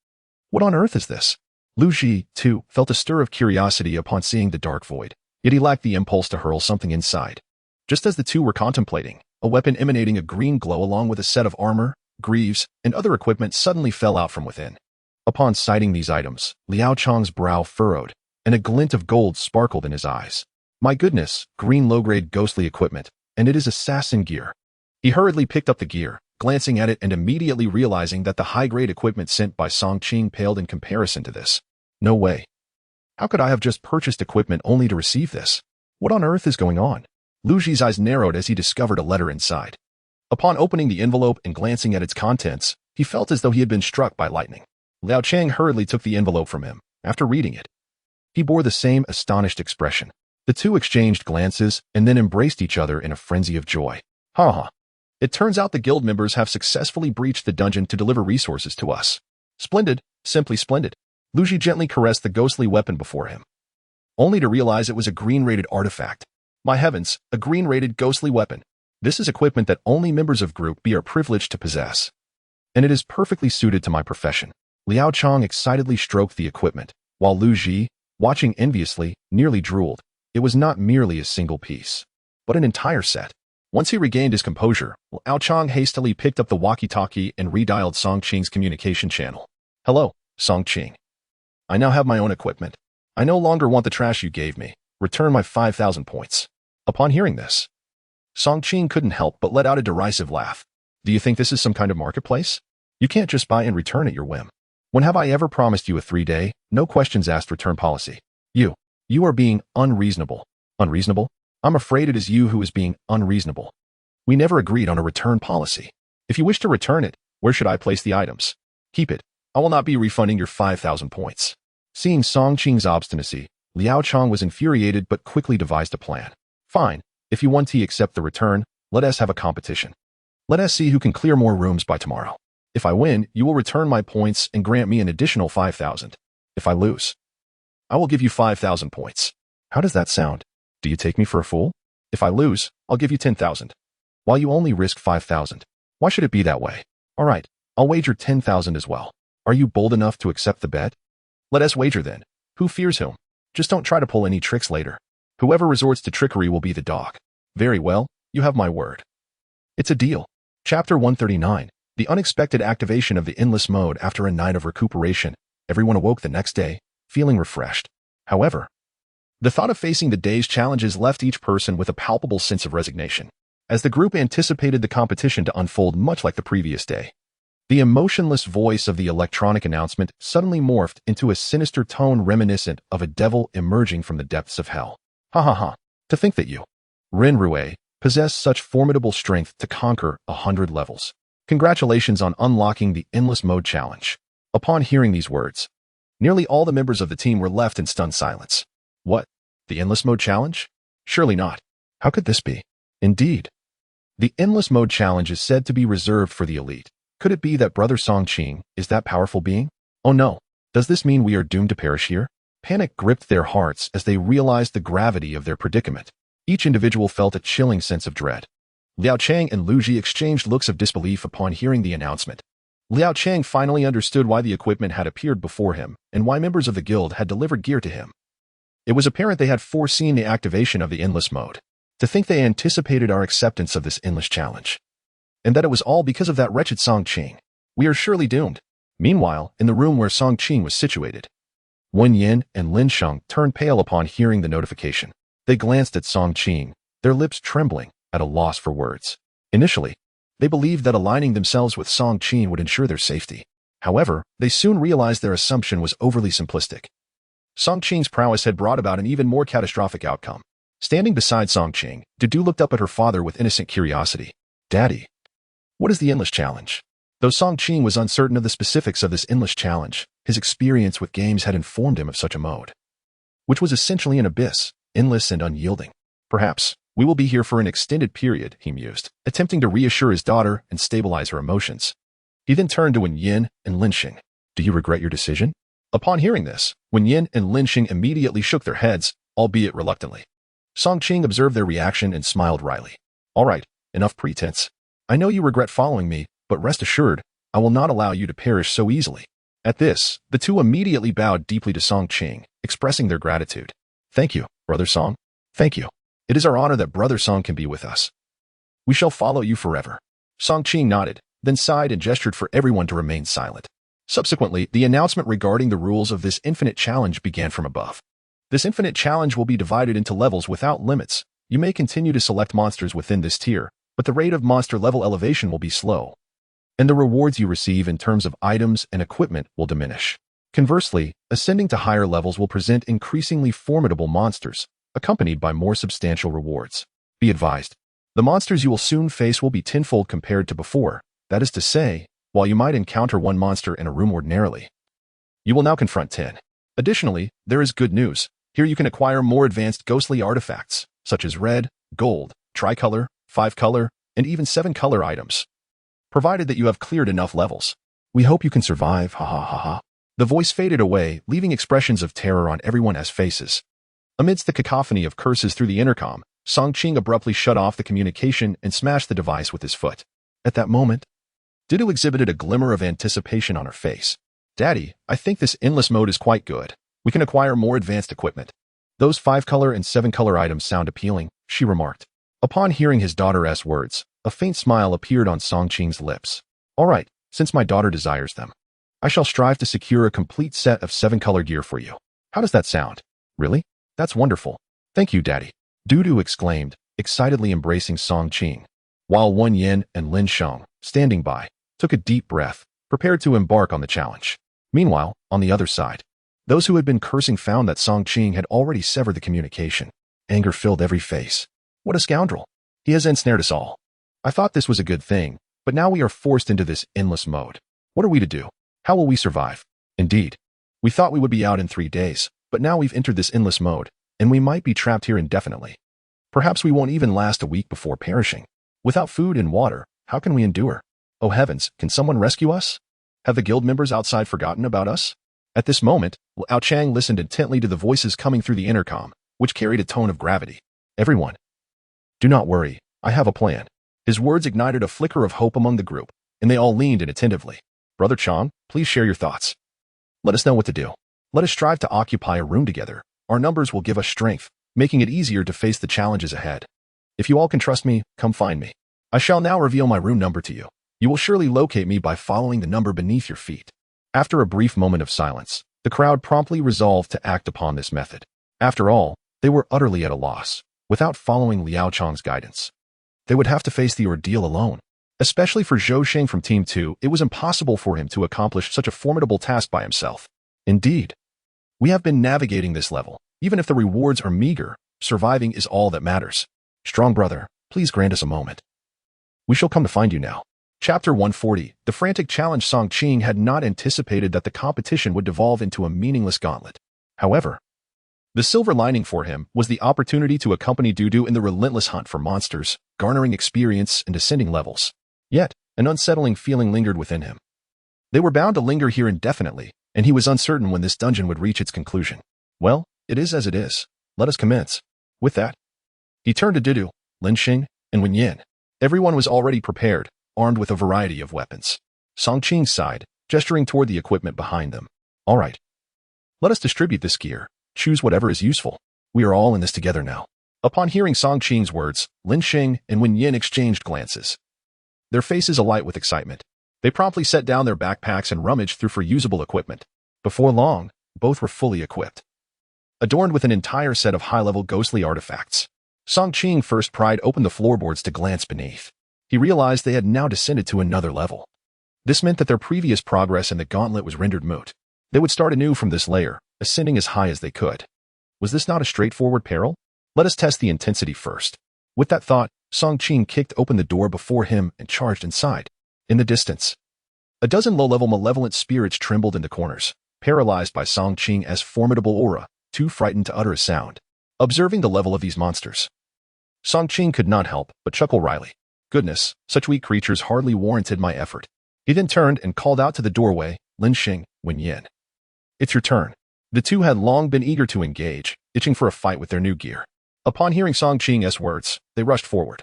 What on earth is this? Lu Ji, too, felt a stir of curiosity upon seeing the dark void, yet he lacked the impulse to hurl something inside. Just as the two were contemplating, a weapon emanating a green glow along with a set of armor, greaves, and other equipment suddenly fell out from within. Upon sighting these items, Liao Chang's brow furrowed, and a glint of gold sparkled in his eyes. My goodness, green low-grade ghostly equipment, and it is assassin gear. He hurriedly picked up the gear, glancing at it and immediately realizing that the high-grade equipment sent by Song Qing paled in comparison to this. No way. How could I have just purchased equipment only to receive this? What on earth is going on? Lu Ji's eyes narrowed as he discovered a letter inside. Upon opening the envelope and glancing at its contents, he felt as though he had been struck by lightning. Liao Chang hurriedly took the envelope from him. After reading it, he bore the same astonished expression. The two exchanged glances and then embraced each other in a frenzy of joy. Ha! It turns out the guild members have successfully breached the dungeon to deliver resources to us. Splendid, simply splendid. Lu Ji gently caressed the ghostly weapon before him, only to realize it was a green-rated artifact. My heavens, a green-rated ghostly weapon. This is equipment that only members of Group B are privileged to possess, and it is perfectly suited to my profession. Liao Chang excitedly stroked the equipment, while Lu Ji, watching enviously, nearly drooled. It was not merely a single piece, but an entire set. Once he regained his composure, Liao Chang hastily picked up the walkie-talkie and redialed Song Qing's communication channel. Hello, Song Qing. I now have my own equipment. I no longer want the trash you gave me. Return my 5,000 points. Upon hearing this, Song Qing couldn't help but let out a derisive laugh. Do you think this is some kind of marketplace? You can't just buy and return at your whim. When have I ever promised you a 3-day, no questions asked return policy? You are being unreasonable. Unreasonable? I'm afraid it is you who is being unreasonable. We never agreed on a return policy. If you wish to return it, Where should I place the items? Keep it. I will not be refunding your 5,000 points. Seeing Song Qing's obstinacy, Liao Chang was infuriated but quickly devised a plan. Fine, if you want to accept the return, let us have a competition. Let us see who can clear more rooms by tomorrow. If I win, you will return my points and grant me an additional 5,000. If I lose, I will give you 5,000 points. How does that sound? Do you take me for a fool? If I lose, I'll give you 10,000. While you only risk 5,000. Why should it be that way? All right, I'll wager 10,000 as well. Are you bold enough to accept the bet? Let us wager then. Who fears whom? Just don't try to pull any tricks later. Whoever resorts to trickery will be the dog. Very well, you have my word. It's a deal. Chapter 139. The unexpected activation of the endless mode after a night of recuperation. Everyone awoke the next day, feeling refreshed. However, the thought of facing the day's challenges left each person with a palpable sense of resignation, as the group anticipated the competition to unfold much like the previous day. The emotionless voice of the electronic announcement suddenly morphed into a sinister tone reminiscent of a devil emerging from the depths of hell. Ha ha ha. To think that you, Ren Rue, possess such formidable strength to conquer 100 levels. Congratulations on unlocking the Endless Mode Challenge. Upon hearing these words, nearly all the members of the team were left in stunned silence. What? The Endless Mode Challenge? Surely not. How could this be? Indeed. The Endless Mode Challenge is said to be reserved for the elite. Could it be that Brother Song Qing is that powerful being? Oh no. Does this mean we are doomed to perish here? Panic gripped their hearts as they realized the gravity of their predicament. Each individual felt a chilling sense of dread. Liao Chang and Lu Ji exchanged looks of disbelief upon hearing the announcement. Liao Chang finally understood why the equipment had appeared before him and why members of the guild had delivered gear to him. It was apparent they had foreseen the activation of the endless mode. To think they anticipated our acceptance of this endless challenge. And that it was all because of that wretched Song Qing. We are surely doomed. Meanwhile, in the room where Song Qing was situated, Wen Yin and Lin Sheng turned pale upon hearing the notification. They glanced at Song Qing, their lips trembling, at a loss for words. Initially, they believed that aligning themselves with Song Qing would ensure their safety. However, they soon realized their assumption was overly simplistic. Song Qing's prowess had brought about an even more catastrophic outcome. Standing beside Song Qing, Dudu looked up at her father with innocent curiosity. Daddy, what is the endless challenge? Though Song Qing was uncertain of the specifics of this endless challenge, his experience with games had informed him of such a mode, which was essentially an abyss, endless and unyielding. Perhaps we will be here for an extended period, he mused, attempting to reassure his daughter and stabilize her emotions. He then turned to Wen Yin and Lin Sheng. Do you regret your decision? Upon hearing this, Wen Yin and Lin Sheng immediately shook their heads, albeit reluctantly. Song Qing observed their reaction and smiled wryly. All right, enough pretense. I know you regret following me, but rest assured, I will not allow you to perish so easily. At this, the two immediately bowed deeply to Song Qing, expressing their gratitude. Thank you, Brother Song. Thank you. It is our honor that Brother Song can be with us. We shall follow you forever. Song Qing nodded, then sighed and gestured for everyone to remain silent. Subsequently, the announcement regarding the rules of this infinite challenge began from above. This infinite challenge will be divided into levels without limits. You may continue to select monsters within this tier, but the rate of monster level elevation will be slow, and the rewards you receive in terms of items and equipment will diminish. Conversely, ascending to higher levels will present increasingly formidable monsters, accompanied by more substantial rewards. Be advised, the monsters you will soon face will be tenfold compared to before. That is to say, while you might encounter one monster in a room ordinarily, you will now confront 10. Additionally, there is good news. Here you can acquire more advanced ghostly artifacts, such as red, gold, tricolor, 5-color, and even 7-color items, provided that you have cleared enough levels. We hope you can survive, ha ha ha ha. The voice faded away, leaving expressions of terror on everyone's faces. Amidst the cacophony of curses through the intercom, Song Qing abruptly shut off the communication and smashed the device with his foot. At that moment, Dudu exhibited a glimmer of anticipation on her face. Daddy, I think this endless mode is quite good. We can acquire more advanced equipment. Those 5-color and 7-color items sound appealing, she remarked. Upon hearing his daughter's words, a faint smile appeared on Song Qing's lips. All right, since my daughter desires them, I shall strive to secure a complete set of 7-color gear for you. How does that sound? Really? That's wonderful. Thank you, Daddy. Dudu exclaimed, excitedly embracing Song Qing, while Wen Yin and Lin Sheng, standing by, took a deep breath, prepared to embark on the challenge. Meanwhile, on the other side, those who had been cursing found that Song Qing had already severed the communication. Anger filled every face. What a scoundrel. He has ensnared us all. I thought this was a good thing, But now we are forced into this endless mode. What are we to do? How will we survive? Indeed, we thought we would be out in 3 days, but now we've entered this endless mode, and we might be trapped here indefinitely. Perhaps we won't even last a week before perishing. Without food and water, how can we endure? Oh heavens, can someone rescue us? Have the guild members outside forgotten about us? At this moment, Liao Chang listened intently to the voices coming through the intercom, which carried a tone of gravity. Everyone, do not worry, I have a plan. His words ignited a flicker of hope among the group, and they all leaned in attentively. Brother Chang, please share your thoughts. Let us know what to do. Let us strive to occupy a room together. Our numbers will give us strength, making it easier to face the challenges ahead. If you all can trust me, come find me. I shall now reveal my room number to you. You will surely locate me by following the number beneath your feet. After a brief moment of silence, the crowd promptly resolved to act upon this method. After all, they were utterly at a loss. Without following Liao Chang's guidance, they would have to face the ordeal alone. Especially for Zhou Sheng from Team 2, it was impossible for him to accomplish such a formidable task by himself. Indeed, we have been navigating this level. Even if the rewards are meager, surviving is all that matters. Strong brother, please grant us a moment. We shall come to find you now. Chapter 140. The frantic challenge. Song Qing had not anticipated that the competition would devolve into a meaningless gauntlet. However, the silver lining for him was the opportunity to accompany Dudu in the relentless hunt for monsters, garnering experience and ascending levels. Yet, an unsettling feeling lingered within him. They were bound to linger here indefinitely, and he was uncertain when this dungeon would reach its conclusion. Well, it is as it is. Let us commence. With that, he turned to Dudu, Lin Xing, and Wen Yin. Everyone was already prepared, armed with a variety of weapons. Song Qing sighed, gesturing toward the equipment behind them. All right. Let us distribute this gear. Choose whatever is useful. We are all in this together now. Upon hearing Song Qing's words, Lin Xing and Wen Yin exchanged glances, their faces alight with excitement. They promptly set down their backpacks and rummaged through for usable equipment. Before long, both were fully equipped, adorned with an entire set of high-level ghostly artifacts. Song Qing first pried open the floorboards to glance beneath. He realized they had now descended to another level. This meant that their previous progress in the gauntlet was rendered moot. They would start anew from this layer, ascending as high as they could. Was this not a straightforward peril? Let us test the intensity first. With that thought, Song Qing kicked open the door before him and charged inside. In the distance, a dozen low-level malevolent spirits trembled in the corners, paralyzed by Song Qing's formidable aura, too frightened to utter a sound. Observing the level of these monsters, Song Qing could not help but chuckle wryly. Goodness, such weak creatures hardly warranted my effort. He then turned and called out to the doorway, Lin Xing, Wen Yin. It's your turn. The two had long been eager to engage, itching for a fight with their new gear. Upon hearing Song Qing's words, they rushed forward,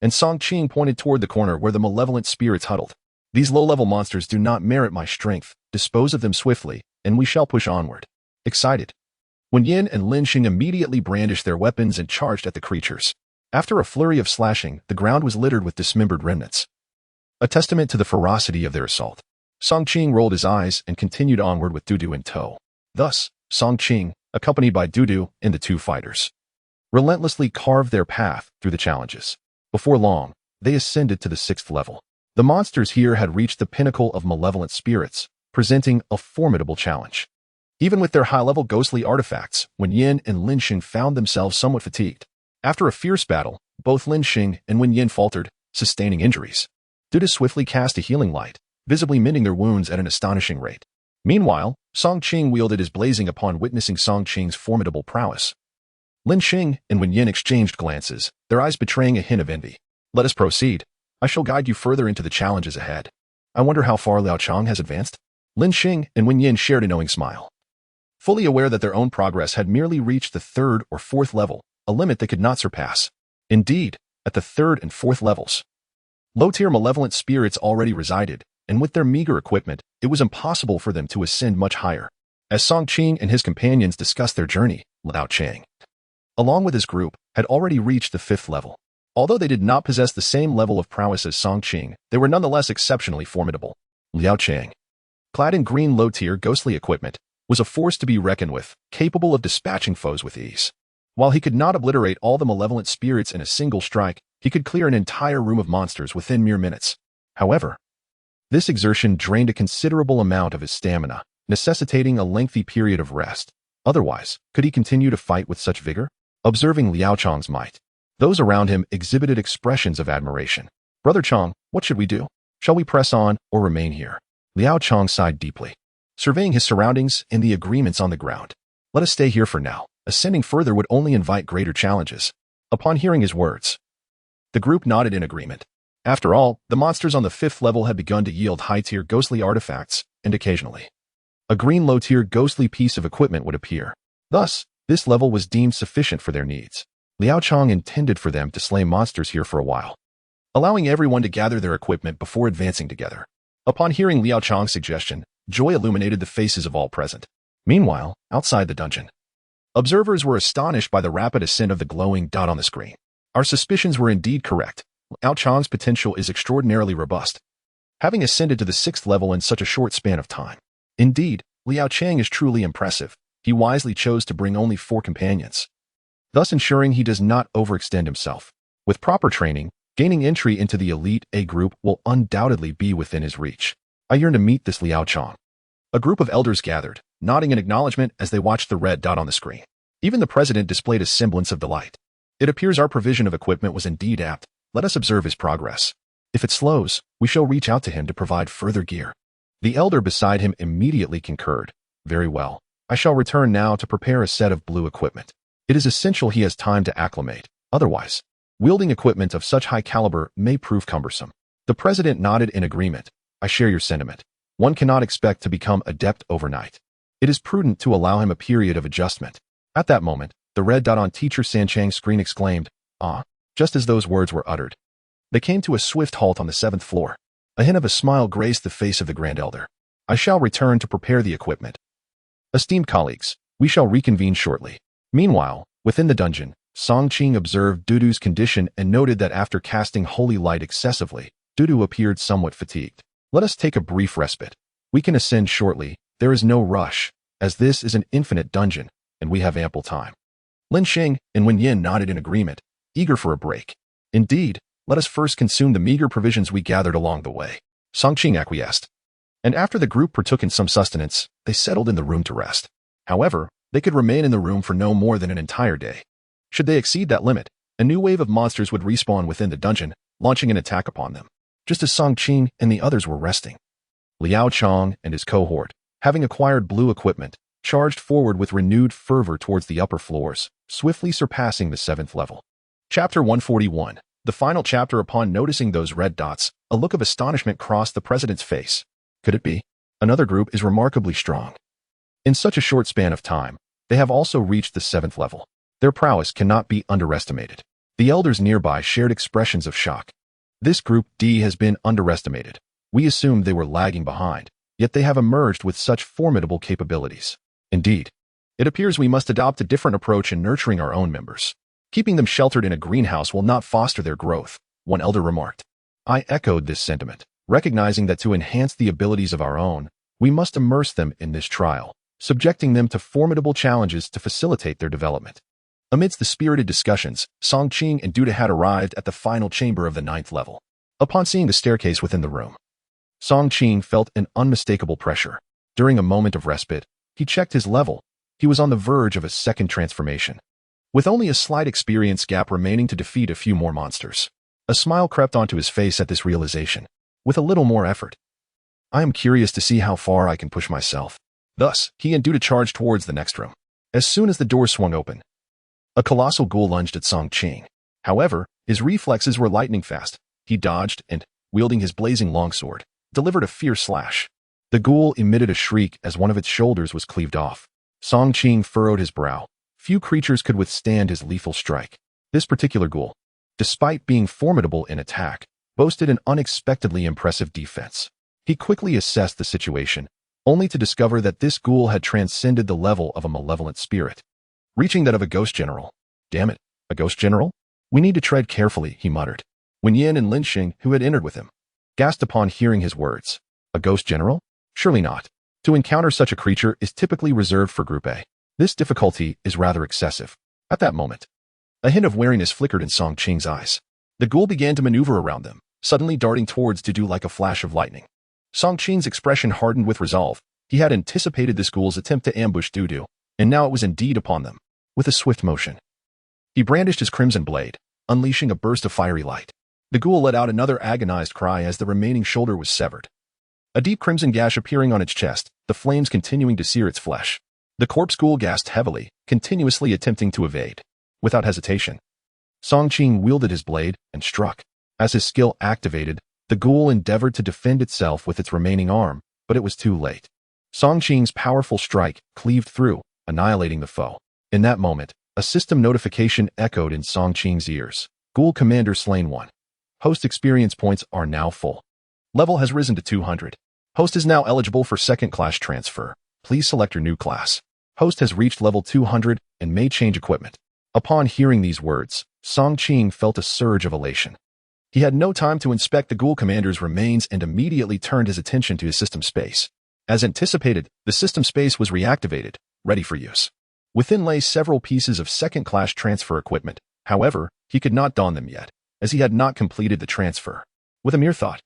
and Song Qing pointed toward the corner where the malevolent spirits huddled. These low-level monsters do not merit my strength. Dispose of them swiftly, and we shall push onward. Excited, Wen Yin and Lin Xing immediately brandished their weapons and charged at the creatures. After a flurry of slashing, the ground was littered with dismembered remnants, a testament to the ferocity of their assault. Song Qing rolled his eyes and continued onward with Dudu in tow. Thus, Song Qing, accompanied by Dudu and the two fighters, relentlessly carved their path through the challenges. Before long, they ascended to the 6th level. The monsters here had reached the pinnacle of malevolent spirits, presenting a formidable challenge. Even with their high-level ghostly artifacts, Wen Yin and Lin Xing found themselves somewhat fatigued. After a fierce battle, both Lin Xing and Wen Yin faltered, sustaining injuries. Dudu swiftly cast a healing light, visibly mending their wounds at an astonishing rate. Meanwhile, Song Qing wielded his blazing upon witnessing Song Qing's formidable prowess. Lin Xing and Wen Yin exchanged glances, their eyes betraying a hint of envy. Let us proceed. I shall guide you further into the challenges ahead. I wonder how far Liao Chang has advanced? Lin Xing and Wen Yin shared a knowing smile, fully aware that their own progress had merely reached the 3rd or 4th level, a limit they could not surpass. Indeed, at the 3rd and 4th levels, low-tier malevolent spirits already resided, and with their meager equipment, it was impossible for them to ascend much higher. As Song Qing and his companions discussed their journey, Liao Chang, along with his group, had already reached the 5th level. Although they did not possess the same level of prowess as Song Qing, they were nonetheless exceptionally formidable. Liao Chang, clad in green low-tier ghostly equipment, was a force to be reckoned with, capable of dispatching foes with ease. While he could not obliterate all the malevolent spirits in a single strike, he could clear an entire room of monsters within mere minutes. However, this exertion drained a considerable amount of his stamina, necessitating a lengthy period of rest. Otherwise, could he continue to fight with such vigor? Observing Liao Chang's might, those around him exhibited expressions of admiration. Brother Chong, what should we do? Shall we press on or remain here? Liao Chong sighed deeply, surveying his surroundings and the agreements on the ground. Let us stay here for now. Ascending further would only invite greater challenges. Upon hearing his words, the group nodded in agreement. After all, the monsters on the 5th level had begun to yield high-tier ghostly artifacts, and occasionally, a green low-tier ghostly piece of equipment would appear. Thus, this level was deemed sufficient for their needs. Liao Chong intended for them to slay monsters here for a while, allowing everyone to gather their equipment before advancing together. Upon hearing Liao Chong's suggestion, joy illuminated the faces of all present. Meanwhile, outside the dungeon, observers were astonished by the rapid ascent of the glowing dot on the screen. Our suspicions were indeed correct. Liao Chong's potential is extraordinarily robust, having ascended to the 6th level in such a short span of time. Indeed, Liao Chang is truly impressive. He wisely chose to bring only 4 companions, thus ensuring he does not overextend himself. With proper training, gaining entry into the elite A group will undoubtedly be within his reach. I yearn to meet this Liao Chong. A group of elders gathered, nodding in acknowledgement as they watched the red dot on the screen. Even the president displayed a semblance of delight. It appears our provision of equipment was indeed apt. Let us observe his progress. If it slows, we shall reach out to him to provide further gear. The elder beside him immediately concurred. Very well. I shall return now to prepare a set of blue equipment. It is essential he has time to acclimate. Otherwise, wielding equipment of such high caliber may prove cumbersome. The president nodded in agreement. I share your sentiment. One cannot expect to become adept overnight. It is prudent to allow him a period of adjustment. At that moment, the red dot on Teacher Sanchang's screen exclaimed, "Ah!" Just as those words were uttered, they came to a swift halt on the 7th floor. A hint of a smile graced the face of the Grand Elder. I shall return to prepare the equipment. Esteemed colleagues, we shall reconvene shortly. Meanwhile, within the dungeon, Song Qing observed Dudu's condition and noted that after casting holy light excessively, Dudu appeared somewhat fatigued. Let us take a brief respite. We can ascend shortly. There is no rush, as this is an infinite dungeon, and we have ample time. Lin Xing and Wen Yin nodded in agreement, eager for a break. Indeed, let us first consume the meager provisions we gathered along the way. Song Qing acquiesced, and after the group partook in some sustenance, they settled in the room to rest. However, they could remain in the room for no more than an entire day. Should they exceed that limit, a new wave of monsters would respawn within the dungeon, launching an attack upon them. Just as Song Qing and the others were resting, Liao Chong and his cohort, having acquired blue equipment, charged forward with renewed fervor towards the upper floors, swiftly surpassing the 7th level. Chapter 141. The final chapter. Upon noticing those red dots, a look of astonishment crossed the president's face. Could it be? Another group is remarkably strong. In such a short span of time, they have also reached the 7th level. Their prowess cannot be underestimated. The elders nearby shared expressions of shock. This group D has been underestimated. We assumed they were lagging behind, yet they have emerged with such formidable capabilities. Indeed, it appears we must adopt a different approach in nurturing our own members. Keeping them sheltered in a greenhouse will not foster their growth, one elder remarked. I echoed this sentiment, recognizing that to enhance the abilities of our own, we must immerse them in this trial, subjecting them to formidable challenges to facilitate their development. Amidst the spirited discussions, Song Qing and Dudu had arrived at the final chamber of the 9th level. Upon seeing the staircase within the room, Song Qing felt an unmistakable pressure. During a moment of respite, he checked his level. He was on the verge of a second transformation, with only a slight experience gap remaining to defeat a few more monsters. A smile crept onto his face at this realization. With a little more effort, I am curious to see how far I can push myself. Thus, he and Dudu charged towards the next room. As soon as the door swung open, a colossal ghoul lunged at Song Qing. However, his reflexes were lightning fast. He dodged and, wielding his blazing longsword, delivered a fierce slash. The ghoul emitted a shriek as one of its shoulders was cleaved off. Song Qing furrowed his brow. Few creatures could withstand his lethal strike. This particular ghoul, despite being formidable in attack, boasted an unexpectedly impressive defense. He quickly assessed the situation, only to discover that this ghoul had transcended the level of a malevolent spirit, reaching that of a ghost general. Damn it, a ghost general? We need to tread carefully, he muttered. Wen Yin and Lin Xing, who had entered with him, gasped upon hearing his words. A ghost general? Surely not. To encounter such a creature is typically reserved for Group A. This difficulty is rather excessive. At that moment, a hint of wariness flickered in Song Qing's eyes. The ghoul began to maneuver around them, suddenly darting towards Dudu like a flash of lightning. Song Qing's expression hardened with resolve. He had anticipated this ghoul's attempt to ambush Dudu, and now it was indeed upon them. With a swift motion, he brandished his crimson blade, unleashing a burst of fiery light. The ghoul let out another agonized cry as the remaining shoulder was severed. A deep crimson gash appearing on its chest, the flames continuing to sear its flesh. The corpse ghoul gasped heavily, continuously attempting to evade. Without hesitation, Song Qing wielded his blade and struck. As his skill activated, the ghoul endeavored to defend itself with its remaining arm, but it was too late. Song Qing's powerful strike cleaved through, annihilating the foe. In that moment, a system notification echoed in Song Qing's ears. Ghoul Commander slain 1. Host experience points are now full. Level has risen to 200. Host is now eligible for second class transfer. Please select your new class. Host has reached level 200 and may change equipment. Upon hearing these words, Song Qing felt a surge of elation. He had no time to inspect the Ghoul Commander's remains and immediately turned his attention to his system space. As anticipated, the system space was reactivated, ready for use. Within lay several pieces of second-class transfer equipment. However, he could not don them yet, as he had not completed the transfer. With a mere thought,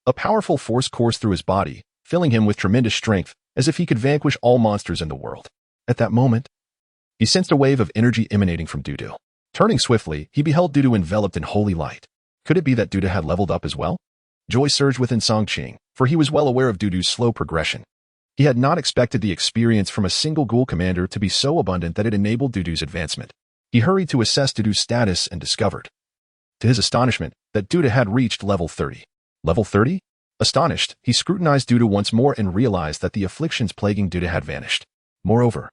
a powerful force coursed through his body, filling him with tremendous strength, as if he could vanquish all monsters in the world. At that moment, he sensed a wave of energy emanating from Dudu. Turning swiftly, he beheld Dudu enveloped in holy light. Could it be that Dudu had leveled up as well? Joy surged within Song Qing, for he was well aware of Dudu's slow progression. He had not expected the experience from a single Ghoul Commander to be so abundant that it enabled Dudu's advancement. He hurried to assess Dudu's status and discovered, to his astonishment, that Dudu had reached level 30. Level 30? Astonished, he scrutinized Dudu once more and realized that the afflictions plaguing Dudu had vanished. Moreover,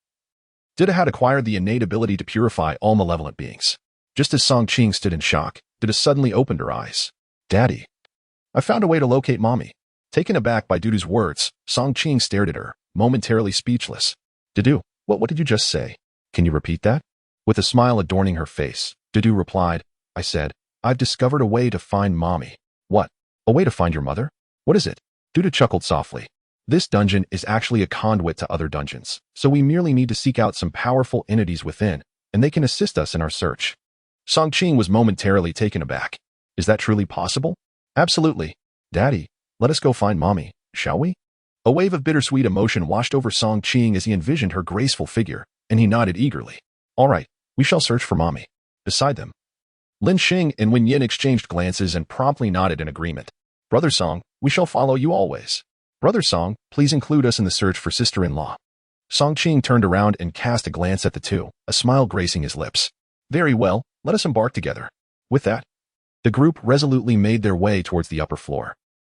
Dudu had acquired the innate ability to purify all malevolent beings. Just as Song Qing stood in shock, Dudu suddenly opened her eyes. Daddy. I found a way to locate Mommy. Taken aback by Dudu's words, Song Qing stared at her, momentarily speechless. Dudu, what did you just say? Can you repeat that? With a smile adorning her face, Dudu replied, I said, I've discovered a way to find Mommy. What? A way to find your mother? What is it? Dudu chuckled softly. This dungeon is actually a conduit to other dungeons, so we merely need to seek out some powerful entities within, and they can assist us in our search. Song Qing was momentarily taken aback. Is that truly possible? Absolutely. Daddy, let us go find Mommy, shall we? A wave of bittersweet emotion washed over Song Qing as he envisioned her graceful figure, and he nodded eagerly. All right, we shall search for Mommy. Beside them, Lin Xing and Wen Yin exchanged glances and promptly nodded in agreement. Brother Song, we shall follow you always. Brother Song, please include us in the search for sister-in-law. Song Qing turned around and cast a glance at the two, a smile gracing his lips. Very well, let us embark together. With that, the group resolutely made their way towards the upper floor.